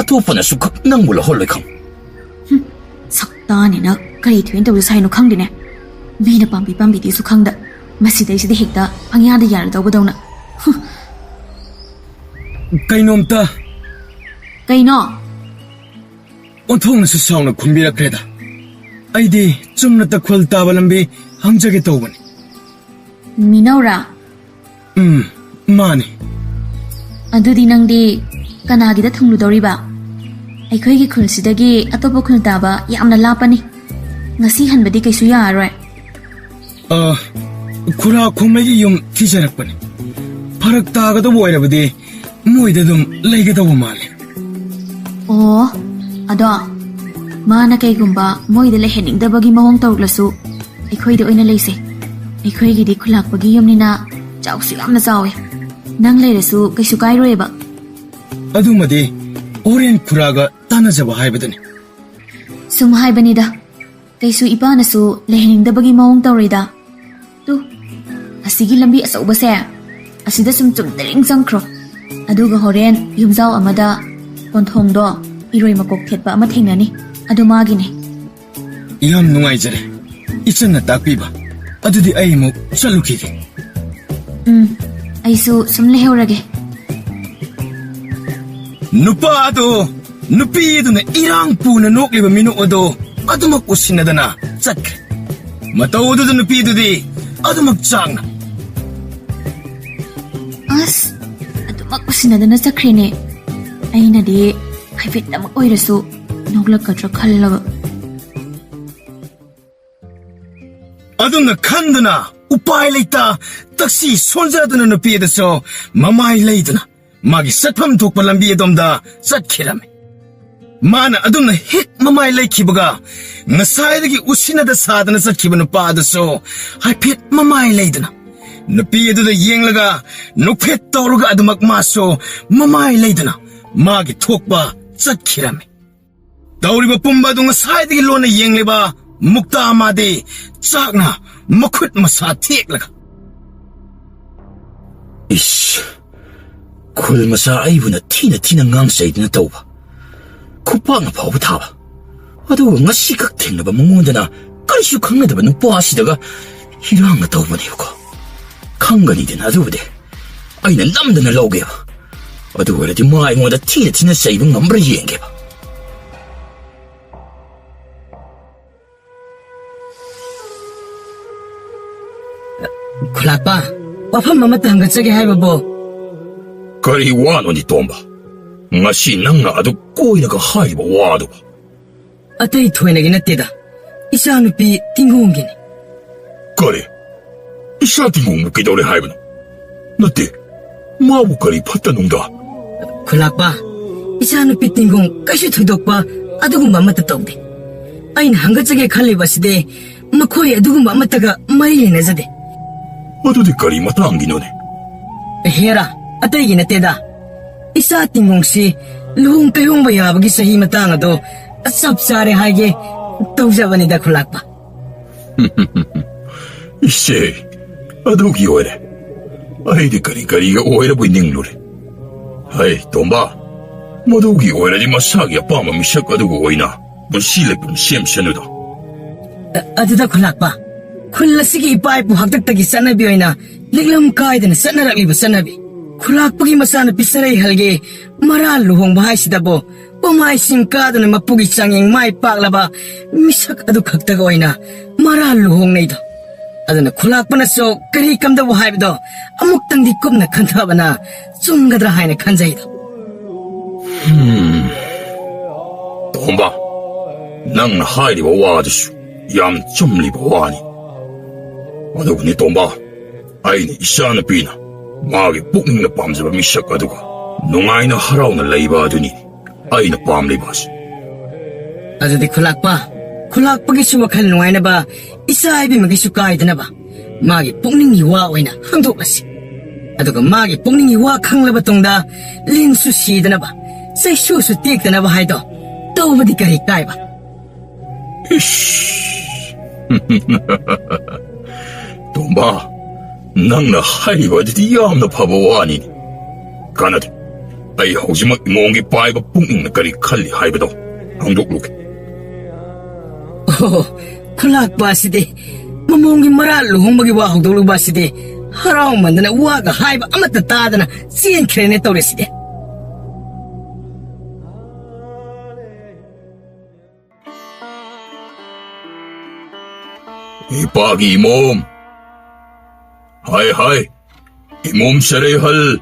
ꯑꯇꯣꯞꯄꯅꯁꯨ ꯈꯛ ꯅꯪꯕꯨ ꯂꯧꯍꯜꯂꯣꯏ ꯈꯪꯉꯨ. ꯁꯛꯇꯥꯅꯤꯅ ꯀꯔꯤ ꯊꯣꯏꯅ ꯇꯧꯔꯁꯨ ꯍꯥꯏꯅꯣ ꯈꯪꯗꯦꯅꯦ. ꯃꯤꯅ ꯄꯥꯝꯕꯤꯗꯦꯁꯨ ꯈꯪꯗ ꯃꯁꯤꯗꯩꯁꯤꯗ ꯍꯦꯛꯇ ꯄꯪꯌꯥꯗ ꯌꯥꯔꯗꯧꯕꯗꯧꯅ. ꯀꯩꯅꯣꯝꯇ ꯀꯩꯅꯣ? ꯑꯣꯟꯊꯣꯛꯅꯁꯨ ꯁꯥꯎꯅ ꯈꯨꯝꯕꯤꯔꯛꯈ꯭ꯔꯦꯗ. ꯑꯩꯗꯤ ꯆꯨꯝꯅ ꯇꯈꯣꯜ ꯇꯥꯕ ꯂꯝꯕꯤ ꯍꯪꯖꯒꯦ ꯇꯧꯕꯅꯤ. ꯃꯤꯅꯧꯔꯥ? ꯃꯥꯅꯤ. ꯑꯗꯨꯗꯤ ꯅꯪꯗꯤ ꯀꯅꯥꯒꯤꯗ ꯊꯨꯡꯂꯨꯗꯧꯔꯤꯕ? ꯑꯩꯈꯣꯏꯒꯤ ꯈꯨꯜꯁꯤꯗꯒꯤ ꯑꯇꯣꯞꯄ ꯈꯨꯜ ꯇꯥꯕ ꯌꯥꯝꯅ ꯂꯥꯞꯄꯅꯤ. ꯉꯁꯤ ꯍꯟꯕꯗꯤ ꯀꯩꯁꯨ ꯌꯥꯔꯔꯣꯏ. ꯈꯨꯔꯥ ꯈꯣꯡꯃꯩꯒꯤ ꯌꯨꯝ ꯊꯤꯖꯔꯛꯄꯅꯤ. ꯐꯔꯛ ꯇꯥꯒꯗꯧꯕ ꯑꯣꯏꯔꯕꯗꯤ ꯃꯣꯏꯗ ꯑꯗꯨꯝ ꯂꯩꯒꯗꯧꯕ ꯃꯥꯜꯂꯤ. ꯑꯣ ꯑꯗꯣ ꯃꯥꯅ ꯀꯩꯒꯨꯝꯕ ꯃꯣꯏꯗ ꯂꯩꯍꯟꯅꯤꯡꯗꯕꯒꯤ ꯃꯑꯣꯡ ꯇꯧꯔꯛꯂꯁꯨ ꯑꯩꯈꯣꯏꯗ ꯑꯣꯏꯅ ꯂꯩꯁꯦ. ꯑꯩꯈꯣꯏꯒꯤꯗꯤ ꯈꯨꯜꯂꯥꯛꯄꯒꯤ ꯌꯨꯝꯅꯤꯅ ꯆꯥꯎꯁꯨ ꯌꯥꯝꯅ ꯆꯥꯎꯋꯦ. ꯅꯪ ꯂꯩꯔꯁꯨ ꯀꯩꯁꯨ ꯀꯥꯏꯔꯣꯏꯕ. ꯑꯗꯨꯃꯗꯤ ꯍꯣꯔꯦꯟ ꯈꯨꯔꯥꯒ ꯇꯥꯟꯅꯖꯕ ꯍꯥꯏꯕꯗꯨꯅꯤ. ꯁꯨꯝ ꯍꯥꯏꯕꯅꯤꯗ. ꯀꯩꯁꯨ ꯏꯄꯥꯅꯁꯨ ꯂꯩꯍꯟꯅꯤꯡꯗꯕꯒꯤ ꯃꯑꯣꯡ ꯇꯧꯔꯣꯏꯗ. ꯇꯨ ꯑꯁꯤꯒꯤ ꯂꯝꯕꯤ ꯑꯆꯧꯕꯁꯦ ꯑꯁꯤꯗ ꯁꯨꯝ ꯆꯨꯝꯗꯔꯤꯡ ꯆꯪꯈ꯭ꯔꯣ. ꯑꯗꯨꯒ ꯍꯣꯔꯦꯟ ꯌꯨꯝꯖꯥꯎ ꯑꯃꯗ ꯀꯣꯟꯊꯣꯡꯗꯣ ꯏꯔꯣꯏ ꯃꯀꯣꯛ ꯊꯦꯠꯄ ꯑꯃ ꯊꯦꯡꯅꯅꯤ. ꯑꯗꯨ ꯃꯥꯒꯤꯅꯤ. ꯌꯥꯝ ꯅꯨꯡꯉꯥꯏꯖꯔꯦ ꯏꯆꯟꯅ ꯇꯥꯛꯄꯤꯕ. ꯑꯗꯨꯗꯤ ꯑꯩ ꯑꯃꯨꯛ ꯆꯠꯂꯨꯈꯤꯒꯦ. ꯑꯩꯁꯨ ꯁꯨꯝ ꯂꯩꯍꯧꯔꯒꯦ. ꯅꯨꯄꯥꯗꯣ ꯅꯨꯄꯤꯗꯨꯅ ꯏꯔꯥꯡ ꯄꯨꯅ ꯅꯣꯛꯂꯤꯕ ꯃꯤꯅꯣꯛ ꯑꯗꯣ ꯑꯗꯨꯃꯛ ꯎꯁꯤꯟꯅꯗꯅ ꯆꯠꯈ꯭ꯔꯦ. ꯃꯇꯧꯗꯨꯗ ꯅꯨꯄꯤꯗꯨꯗꯤ ꯑꯗꯨꯃꯛ ꯆꯥꯡꯅ. ꯑꯁ ꯑꯗꯨꯃꯛ ꯎꯁꯤꯟꯅꯗꯅ ꯆꯠꯈ꯭ꯔꯦꯅꯦ. ꯑꯩꯅꯗꯤ ꯍꯥꯏꯐꯦꯠꯇꯃꯛ ꯑꯣꯏꯔꯁꯨ ꯅꯣꯛꯂꯛꯀꯗ꯭ꯔꯥ ꯈꯜꯂꯒ. ꯑꯗꯨꯝꯅ ꯈꯟꯗꯨꯅ ꯎꯄꯥꯏ ꯂꯩꯇ ꯇꯛꯁꯤ ꯁꯣꯟꯖꯗꯨꯅ ꯅꯨꯄꯤ ꯑꯗꯨꯁꯨ ꯃꯃꯥꯏ ꯂꯩꯗꯨꯅ ꯃꯥꯒꯤ ꯆꯠꯐꯝ ꯊꯣꯛꯄ ꯂꯝꯕꯤ ꯑꯗꯣꯝꯗ ꯆꯠꯈꯤꯔꯝꯃꯤ. ꯃꯥꯅ ꯑꯗꯨꯝꯅ ꯍꯦꯛ ꯃꯃꯥꯏ ꯂꯩꯈꯤꯕꯒ ꯉꯁꯥꯏꯗꯒꯤ ꯎꯁꯤꯟꯅꯗ ꯁꯥꯗꯅ ꯆꯠꯈꯤꯕ ꯅꯨꯄꯥ ꯑꯗꯨꯁꯨ ꯍꯥꯏꯐꯦꯠ ꯃꯃꯥꯏ ꯂꯩꯗꯨꯅ ꯅꯨꯄꯤ ꯑꯗꯨꯗ ꯌꯦꯡꯂꯒ ꯅꯣꯛꯐꯦꯠ ꯇꯧꯔꯒ ꯑꯗꯨꯃꯛ ꯃꯥꯁꯨ ꯃꯃꯥꯏ ꯂꯩꯗꯨꯅ ꯃꯥꯒꯤ ꯊꯣꯛꯄ ꯆꯠꯈꯤꯔꯝꯃꯤ. ꯇꯧꯔꯤꯕ ꯄꯨꯝꯕ ꯑꯗꯨ ꯉꯁꯥꯏꯗꯒꯤ ꯂꯣꯟꯅ ꯌꯦꯡꯂꯤꯕ ꯃꯨꯛꯇꯥ ꯑꯃꯗꯤ ꯆꯥꯛꯅ ꯃꯈꯨꯠ ꯃꯁꯥ ꯊꯦꯛꯂꯒ. ꯏꯁ ꯈꯨꯜ ꯃꯆꯥ ꯑꯩꯕꯨꯅ ꯊꯤꯅ ꯉꯥꯡꯆꯩꯗꯨꯅ ꯇꯧꯕ. ꯈꯨꯄꯥꯛꯅ ꯐꯥꯎꯕ ꯊꯥꯕ. ꯑꯗꯨꯒ ꯉꯁꯤꯈꯛ ꯊꯦꯡꯅꯕ ꯃꯉꯣꯟꯗꯅ ꯀꯔꯤꯁꯨ ꯈꯪꯅꯗꯕ ꯅꯨꯄꯥ ꯑꯁꯤꯗꯒ ꯏꯔꯥꯡꯒ ꯇꯧꯕꯅꯦꯕꯀꯣ. ꯈꯪꯒꯅꯤꯗꯅ ꯑꯗꯨꯕꯨꯗꯤ ꯑꯩꯅ ꯅꯝꯗꯅ ꯂꯧꯒꯦꯕ. ꯑꯗꯨ ꯑꯣꯏꯔꯗꯤ ꯃꯥ ꯑꯩꯉꯣꯟꯗ ꯊꯤꯅ ꯆꯩꯕ ꯉꯝꯕ꯭ꯔꯥ ꯌꯦꯡꯒꯦꯕ. ꯈꯨꯂꯥꯛꯄ ꯋꯥꯐꯝ ꯑꯃꯇ ꯍꯪꯒꯠꯆꯒꯦ ꯍꯥꯏꯕꯕꯣ. ꯀꯔꯤ ꯋꯥꯅꯣꯅꯤ ꯇꯣꯝꯕ? ꯉꯁꯤ ꯅꯪꯅ ꯑꯗꯨ ꯀꯣꯏꯔꯒ ꯍꯥꯏꯔꯤꯕ ꯋꯥꯗꯨꯕ? ꯑꯇꯩ ꯊꯣꯏꯅꯒꯤ ꯅꯠꯇꯦꯗ. ꯏꯆꯥꯅꯨꯄꯤ ꯇꯤꯡꯒꯣꯡꯒꯤꯅꯤ. ꯀꯔꯤ? ꯏꯆꯥ ꯇꯤꯡꯒꯣꯡꯅ ꯀꯩꯗꯧꯔꯦ ꯍꯥꯏꯕꯅꯣ? ꯅꯠꯇꯦ, ꯃꯥꯕꯨ ꯀꯔꯤ ꯐꯠꯇ ꯅꯨꯡꯗ? ꯈꯨꯂꯥꯛꯄ ꯏꯆꯥꯅꯨꯄꯤ ꯇꯤꯡꯒꯣꯡ ꯀꯩꯁꯨ ꯊꯣꯏꯗꯣꯛꯄ ꯑꯗꯨꯒꯨꯝꯕ ꯑꯃꯠꯇ ꯇꯧꯗꯦ. ꯑꯩꯅ ꯍꯪꯒꯠꯆꯒꯦ ꯈꯜꯂꯤꯕ ꯑꯁꯤꯗꯤ ꯃꯈꯣꯏ ꯑꯗꯨꯒꯨꯝꯕ ꯑꯃꯠꯇꯒ ꯃꯔꯤ ꯂꯩꯅꯖꯗꯦ. ꯑꯗꯨꯗꯤ ꯀꯔꯤ ꯃꯇꯥꯡꯒꯤꯅꯣꯅꯦ? ꯍꯦꯔꯥ ꯑꯇꯩꯒꯤ ꯅꯠꯇꯦꯗ. ꯏꯆꯥ ꯇꯤꯡꯒꯣꯡꯁꯤ luhong kayong mayabagi sa himatang ato asap sari hage tawsaban ida kulakpa. 이씨, 아두기 오래. 아이디 까리까리가 오해라 보이닝루래. 아이, 돈바. 모두기 오해라지 마사기야 빠마 미샤까두고 오이나. 뭐 실례뿐 시엠샤누다. Aduda kulakpa. Kulasigi ipai pu haktaktagi sanabi oina liglam kaidana sanaragliba sanabi. Kulakpagi masana pisaray halge maral luhong bahay sidabo pumay singkadana mapugi sanging may paglaba misak adu kaktaga oina maral luhong na ito. Aduna kulakpa na so kari kamda buhay bido amuktang di kubna kantaba na sunggadra hay na kanza ito. 돈바. 낭나 하이리바 와드슈. 얌 좀리바 와니. 아두구니 돈바. 아이니 이샤나 비나. 마게 북닝나 밤자바 미샤까두가. 농아이나 하라우나 레이바 아두니. 아이나 밤리바시. Adudi kulakpagi suwakal nuay na ba isa ay magisukaid na ba magi pungning iwa oina hangdok lasi. Aduga magi pungning iwa kang labatong da lin susida na ba say susu tik na ba haydo daw ba di kahikay ba. 돈바. 낭나 하이바 디디 얌나 파보와니. 가나드. 아이 혹시마 몽기 빠이바 북닝나 까리 칼리 하이바도. 항독룩. Oh, kulakpa sidi mamongi maral luhong magi wa hogdolu ba sidi haraw man na uwaga haiba amata tada na siyan krene tawre sidi. 이빠기 이몸. 하이. 이몸 샤레할.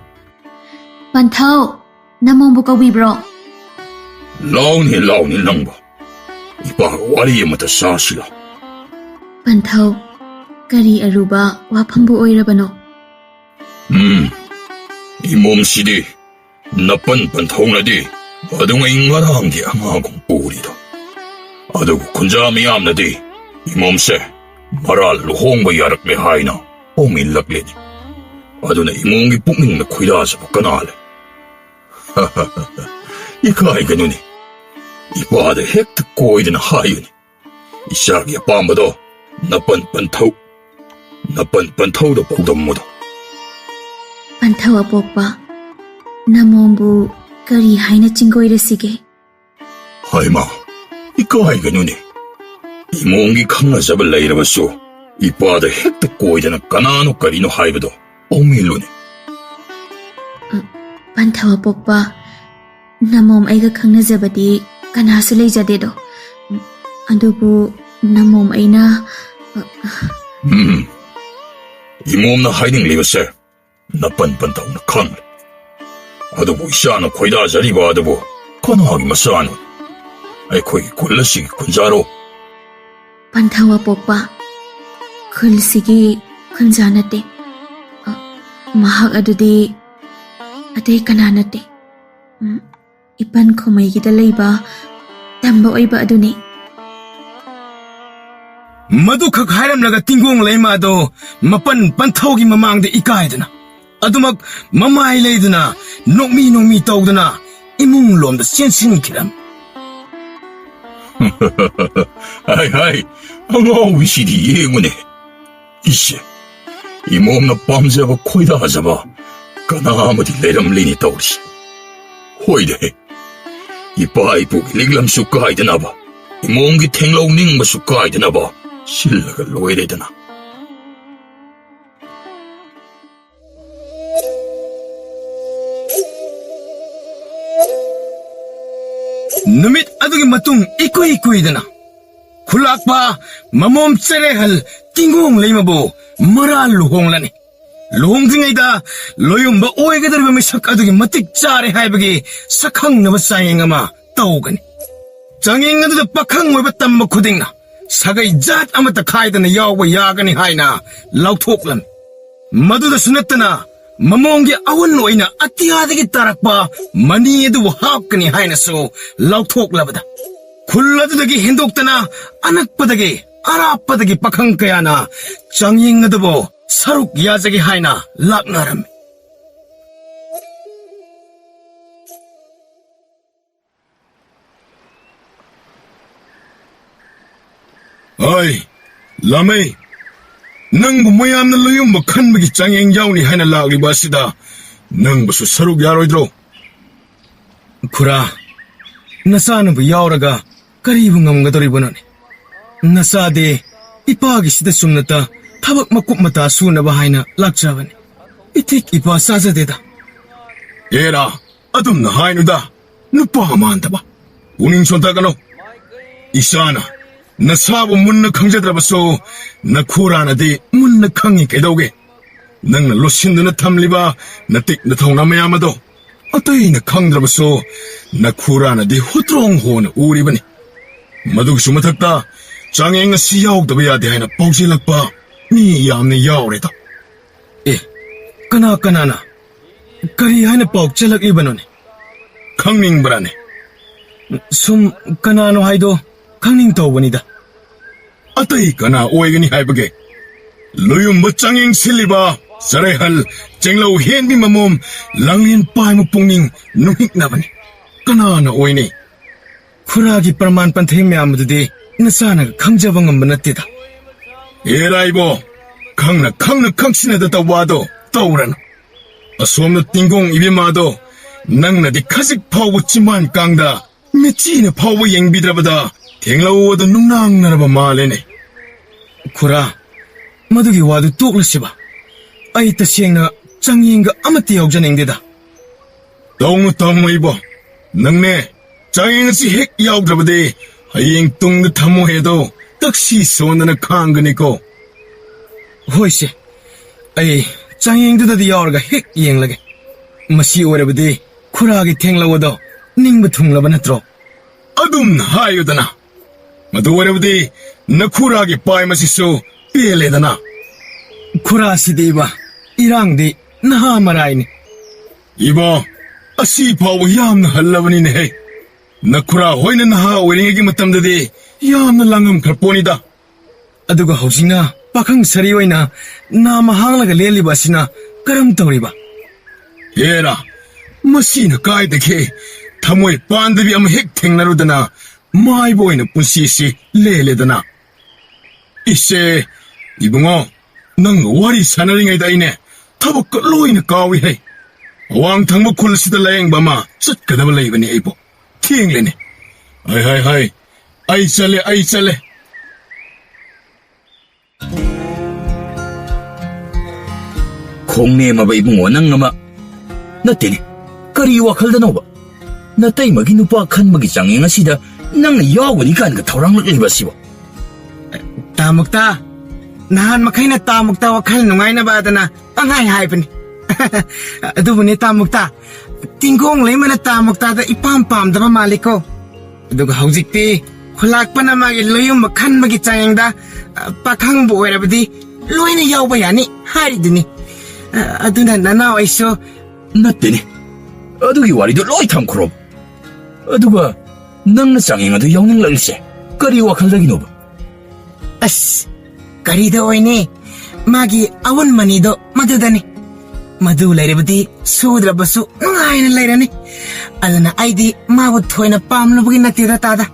Panthau, namong bukawi bro. 라운히 랑바. 이빠가 와리에 마다 사시라. Panthau, kari aruba wapambu oirabano. 이몸 시디. 나쁜 번통나디. 아동의 인간한 게 항아공 우리다. 아두고 군자미 암나디. 이몸세. 마랄 루홍바 야락메 하이나. 옹일락레니. 아두네 이몽기 북닝나 쿠이다서 복가나래. 하하하하. 이카이가 누니. 이바다 핵트 꼬이드는 하이니. 이샤기야 밤바도 나쁜 번타우도 복덤무다. Panthau apokpa, namombu kari haina chingoirasige. 하이마. 이카이가 누니. 이몽기 강나잡을 레이라바소. 이바다 핵트 꼬이드는 까나노까리노 하이바도 옹밀루니. Panthau apokpa, namom aiga khangnajabadi kanasu leijadedo. Adubu namom aina 이몸나 하이딩 리버세. 나쁜 번타우나 칸. 아두부 이샤나 코이다 자리바 아두부 까나하기 마사노. 아이 코이 콜라시기 군자로. Panthau apokpa, khulsigi khunjanate. Mahak adudi atay kananate. Ipan khomaygida leiba tamba oiba aduni. Madukak hairamlaga tingong leimado mapan panthaugi mamangda ikaidana. Adumak mamay leidana nokmi tawdana imung lomda siensin kiram. 하이. 항아 위시디 예문에. 이씨. 이몸나 밤새바 코이다 하자바. 까나아무디 레람리니 떠오르시. 호이데. 이빠이부 리글람수 까이드나바. 이몽기 탱라우 닝마수 까이드나바. 실라가 로에레드나. Numit adugi matung ikoy-ikoydana. Kulakpa mamom tserehal tingong leimabo maral luhong lani. Luhong tingayda loyong ba oegadar ba misak adugi matik tsare haibagi sakang na basayang ama tawgani. Tanging aduda pakang wabatam makuding na. Sagay jat amata kaida na yawa yagani haina lautok lan. Maduda sunatana mamongi awan oina atiyadagi tarakpa mani edu hapkani haina so lautok labada. Kulladudagi hindoktana anakpadagi arappadagi pakang kayana changing adabo saruk yazagi haina laknaram. ꯑꯩ ꯂꯥꯃꯩ ꯅꯪꯕꯨ ꯃꯌꯥꯝꯅ ꯂꯣꯌꯨꯝꯕ ꯈꯟꯕꯒꯤ ꯆꯥꯡꯌꯦꯡ ꯌꯥꯎꯅꯤ ꯍꯥꯏꯅ ꯂꯥꯛꯂꯤꯕ ꯑꯁꯤꯗ ꯅꯪꯕꯨꯁꯨ ꯁꯔꯨꯛ ꯌꯥꯔꯣꯏꯗ꯭ꯔꯣ? ꯈꯨꯔꯥ, ꯅꯆꯥꯅꯕꯨ ꯌꯥꯎꯔꯒ ꯀꯔꯤꯕꯨ ꯉꯝꯒꯗꯧꯔꯤꯕꯅꯣꯅꯦ? ꯅꯆꯥꯗꯤ ꯏꯄꯥꯒꯤꯁꯤꯗ ꯆꯨꯝꯅꯇ ꯊꯕꯛ ꯃꯀꯨꯞ ꯃꯇꯥ ꯁꯨꯅꯕ ꯍꯥꯏꯅ ꯂꯥꯛꯆꯕꯅꯤ. ꯏꯊꯤꯛ ꯏꯄꯥ ꯆꯥꯖꯗꯦꯗ. ꯑꯦꯔꯥ, ꯑꯗꯨꯝꯅ ꯍꯥꯏꯅꯨꯗ, ꯅꯨꯄꯥ ꯃꯥꯟꯗꯕ. ꯄꯨꯛꯅꯤꯡ ꯁꯣꯟꯊꯒꯅꯨ. ꯏꯆꯥꯅ ꯅꯁꯥꯕꯨ ꯃꯨꯟꯅ ꯈꯪꯖꯗ꯭ꯔꯕꯁꯨ ꯅꯈꯨꯔꯥꯅꯗꯤ ꯃꯨꯟꯅ ꯈꯪꯉꯤ ꯀꯩꯗꯧꯒꯦ? ꯅꯪꯅ ꯂꯣꯠꯁꯤꯟꯗꯨꯅ ꯊꯝꯂꯤꯕ ꯅꯇꯤꯛ ꯅꯊꯧꯅꯥ ꯃꯌꯥꯝ ꯑꯗꯣ ꯑꯇꯩꯅ ꯈꯪꯗ꯭ꯔꯕꯁꯨ ꯅꯈꯨꯔꯥꯅꯗꯤ ꯍꯨꯇ꯭ꯔꯣꯡ ꯍꯣꯅ ꯎꯔꯤꯕꯅꯤ. ꯃꯗꯨꯒꯤꯁꯨ ꯃꯊꯛꯇ ꯆꯥꯡꯌꯦꯡ ꯑꯁꯤ ꯌꯥꯎꯗꯕ ꯌꯥꯗꯦ ꯍꯥꯏꯅ ꯄꯥꯎꯖꯦꯜꯂꯛꯄ ꯃꯤ ꯌꯥꯝꯅ ꯌꯥꯎꯔꯦꯗ. ꯀꯅꯥ ꯀꯅꯥꯅ ꯀꯔꯤ ꯍꯥꯏꯅ ꯄꯥꯎ ꯆꯦꯜꯂꯛꯂꯤꯕꯅꯣꯅꯦ? ꯈꯪꯅꯤꯡꯕ꯭ꯔꯥꯅꯦ? ꯁꯨꯝ ꯀꯅꯥꯅꯣ ꯍꯥꯏꯗꯣ ꯈꯪꯅꯤꯡ ꯇꯧꯕꯅꯤꯗ. ꯑꯇꯩ ꯀꯅꯥ ꯑꯣꯏꯒꯅꯤ ꯍꯥꯏꯕꯒꯦ? ꯂꯣꯌꯨꯝꯕ ꯆꯥꯡꯌꯦꯡ ꯁꯤꯜꯂꯤꯕ ꯆꯔꯩꯍꯜ ꯆꯦꯡꯂꯧ ꯍꯦꯟꯕꯤ ꯃꯃꯣꯝ ꯂꯥꯡꯂꯦꯟ ꯄꯥꯏꯃ ꯄꯨꯛꯅꯤꯡ ꯅꯨꯡꯍꯤꯛꯅꯕꯅꯤ. ꯀꯅꯥꯅ ꯑꯣꯏꯅꯤ? ꯈꯨꯔꯥꯒꯤ ꯄ꯭ꯔꯃꯥꯟ ꯄꯟꯊꯩ ꯃꯌꯥꯝ ꯑꯗꯨꯗꯤ ꯅꯆꯥꯅꯒ ꯈꯪꯖꯕ ꯉꯝꯕ ꯅꯠꯇꯦꯗ. ꯑꯦꯔꯥ ꯏꯕꯣ, ꯈꯪꯅ ꯈꯪꯅ ꯈꯪꯁꯤꯟꯅꯗ ꯇꯧꯕ ꯑꯗꯣ ꯇꯧꯔꯅꯨ. ꯑꯁꯣꯝꯅ ꯇꯤꯡꯒꯣꯡ ꯏꯕꯦꯝꯃꯗꯣ ꯅꯪꯅꯗꯤ ꯈꯖꯤꯛ ꯐꯥꯎꯕ ꯆꯤꯝꯕꯥꯟ ꯀꯥꯡꯗ ꯃꯤꯆꯤꯅ ꯐꯥꯎꯕ ꯌꯦꯡꯕꯤꯗ꯭ꯔꯕꯗ ꯊꯦꯡꯂꯧ ꯑꯗꯨ ꯅꯨꯡꯅꯥꯡꯅꯔꯕ ꯃꯥꯜꯂꯦꯅꯦ. ꯈꯨꯔꯥ, ꯃꯗꯨꯒꯤ ꯋꯥꯗꯨ ꯇꯣꯛꯂꯁꯤꯕ. ꯑꯩ ꯇꯁꯦꯡꯅ ꯆꯥꯡꯌꯦꯡꯒ ꯑꯃꯠꯇ ꯌꯥꯎꯖꯅꯤꯡꯗꯦꯗ. ꯇꯧꯅꯨ ꯇꯧꯅꯨ ꯏꯕꯣ, ꯅꯪꯅꯦ ꯆꯥꯡꯌꯦꯡ ꯑꯁꯤ ꯍꯦꯛ ꯌꯥꯎꯗ꯭ꯔꯕꯗꯤ ꯍꯌꯦꯡ ꯇꯨꯡꯗ ꯊꯝꯃꯣꯏꯗꯣ ꯇꯛꯁꯤ ꯁꯣꯟꯗꯅ ꯈꯥꯡꯒꯅꯤꯀꯣ. ꯍꯣꯏꯁꯦ, ꯑꯩ ꯆꯥꯡꯌꯦꯡꯗꯨꯗꯗꯤ ꯌꯥꯎꯔꯒ ꯍꯦꯛ ꯌꯦꯡꯂꯒꯦ. ꯃꯁꯤ ꯑꯣꯏꯔꯕꯗꯤ ꯈꯨꯔꯥꯒꯤ ꯊꯦꯡꯂꯧ ꯑꯗꯣ ꯅꯤꯡꯕ ꯊꯨꯡꯂꯕ ꯅꯠꯇ꯭ꯔꯣ? ꯑꯗꯨꯝꯅ ꯍꯥꯏꯌꯨꯗꯅ. ꯃꯗꯨ ꯑꯣꯏꯔꯕꯗꯤ ꯅꯈꯨꯔꯥꯒꯤ ꯄꯥꯏꯃꯁꯤꯁꯨ ꯄꯦꯜꯂꯦꯗꯅ. ꯈꯨꯔꯥꯁꯤꯗꯤꯕ ꯏꯔꯥꯡꯗꯤ ꯅꯍꯥ ꯃꯔꯥꯏꯅꯤ. ꯏꯕꯣ, ꯑꯁꯤ ꯐꯥꯎꯕ ꯌꯥꯝꯅ ꯍꯜꯂꯕꯅꯤꯅꯦꯍꯦ. ꯅꯈꯨꯔꯥ ꯍꯣꯏꯅ ꯅꯍꯥ ꯑꯣꯏꯔꯤꯉꯩꯒꯤ ꯃꯇꯝꯗꯗꯤ ꯌꯥꯝꯅ ꯂꯥꯡꯉꯝꯈ꯭ꯔꯄꯣꯅꯤꯗ. ꯑꯗꯨꯒ ꯍꯧꯖꯤꯛꯅ ꯄꯥꯈꯪ ꯁꯔꯤ ꯑꯣꯏꯅ ꯅꯥꯃ ꯍꯥꯡꯂꯒ ꯂꯦꯜꯂꯤꯕ ꯑꯁꯤꯅ ꯀꯔꯝ ꯇꯧꯔꯤꯕ? ꯍꯦꯔꯥ, ꯃꯁꯤꯅ ꯀꯥꯏꯗꯒꯤ ꯊꯃꯣꯏ ꯄꯥꯟꯗꯕꯤ ꯑꯃ ꯍꯦꯛ ꯊꯦꯡꯅꯔꯨꯗꯅ ꯃꯥꯏꯕ ꯑꯣꯏꯅ ꯄꯨꯟꯁꯤꯁꯤ ꯂꯦꯜꯂꯦꯗꯅ. ꯏꯁꯦ, ꯏꯕꯨꯡꯉꯣ, ꯅꯪꯒ ꯋꯥꯔꯤ ꯁꯥꯟꯅꯔꯤꯉꯩꯗ ꯑꯩꯅꯦ ꯊꯕꯛꯀ ꯂꯣꯏꯅ ꯀꯥꯎꯏ. ꯑꯋꯥꯡ ꯊꯪꯕ ꯈꯨꯜꯁꯤꯗ ꯂꯥꯌꯦꯡꯕ ꯑꯃ ꯆꯠꯀꯗꯕ ꯂꯩꯕꯅꯤ ꯑꯩꯕꯨ. ꯊꯦꯡꯂꯦꯅꯦ. ꯍꯥꯏ, ꯑꯩ ꯆꯠꯂꯦ. ꯈꯣꯡꯅꯦꯝꯃꯕ ꯏꯕꯨꯡꯉꯣ ꯅꯪ ꯑꯃ. ꯅꯠꯇꯦꯅꯦ, ꯀꯔꯤ ꯋꯥꯈꯜꯗꯅꯣꯕ? ꯅꯇꯩꯃꯒꯤ ꯅꯨꯄꯥ ꯈꯟꯕꯒꯤ ꯆꯥꯡꯌꯦꯡ ꯑꯁꯤꯗ ꯅꯪꯅ ꯌꯥꯎꯒꯅꯤ ꯀꯥꯟꯒ ꯊꯧꯔꯥꯡꯂꯛꯂꯤꯕ ꯑꯁꯤꯕꯣ. ꯇꯥꯃꯨꯛꯇ, ꯅꯍꯥꯟ ꯃꯈꯩꯅ ꯇꯥꯃꯨꯛꯇ ꯋꯥꯈꯜ ꯅꯨꯡꯉꯥꯏꯅꯕ ꯑꯗꯨꯅ ꯄꯪꯍꯥꯏ ꯍꯥꯏꯕꯅꯤ. ꯑꯗꯨꯕꯨꯅꯦ ꯇꯥꯃꯨꯛꯇ, ꯇꯤꯡꯒꯣꯡ ꯂꯩꯃꯅ ꯇꯥꯃꯨꯛꯇꯗ ꯏꯄꯥꯝ ꯄꯥꯝꯗꯕ ꯃꯥꯜꯂꯤꯀꯣ. ꯑꯗꯨꯒ ꯍꯧꯖꯤꯛꯇꯤ ꯈꯨꯂꯥꯛꯄꯅ ꯃꯥꯒꯤ ꯂꯣꯌꯨꯝꯕ ꯈꯟꯕꯒꯤ ꯆꯥꯡꯌꯦꯡꯗ ꯄꯥꯈꯪꯕꯨ ꯑꯣꯏꯔꯕꯗꯤ ꯂꯣꯏꯅ ꯌꯥꯎꯕ ꯌꯥꯅꯤ ꯍꯥꯏꯔꯤꯗꯨꯅꯤ. ꯑꯗꯨꯅ ꯅꯅꯥꯎ ꯑꯩꯁꯨ. ꯅꯠꯇꯦꯅꯦ, ꯑꯗꯨꯒꯤ ꯋꯥꯔꯤꯗꯣ ꯂꯣꯏ ꯊꯝꯈ꯭ꯔꯣꯕ. ꯑꯗꯨꯒ ꯅꯪꯅ ꯆꯥꯡꯌꯦꯡ ꯑꯗꯨ ꯌꯥꯎꯅꯤꯡꯂꯛꯂꯤꯁꯦ ꯀꯔꯤ ꯋꯥꯈꯜꯗꯒꯤꯅꯣꯕ? ꯑꯁ, ꯀꯔꯤꯗ ꯑꯣꯏꯅꯤ, ꯃꯥꯒꯤ ꯑꯋꯟꯃꯅꯤꯗꯣ ꯃꯗꯨꯗꯅꯤ. ꯃꯗꯨ ꯂꯩꯔꯕꯗꯤ ꯁꯨꯗ꯭ꯔꯕꯁꯨ ꯅꯨꯡꯉꯥꯏꯅ ꯂꯩꯔꯅꯤ. ꯑꯗꯨꯅ ꯑꯩꯗꯤ ꯃꯥꯕꯨ ꯊꯣꯏꯅ ꯄꯥꯝꯂꯨꯕꯒꯤ ꯅꯠꯇꯦꯗ ꯇꯥꯗ.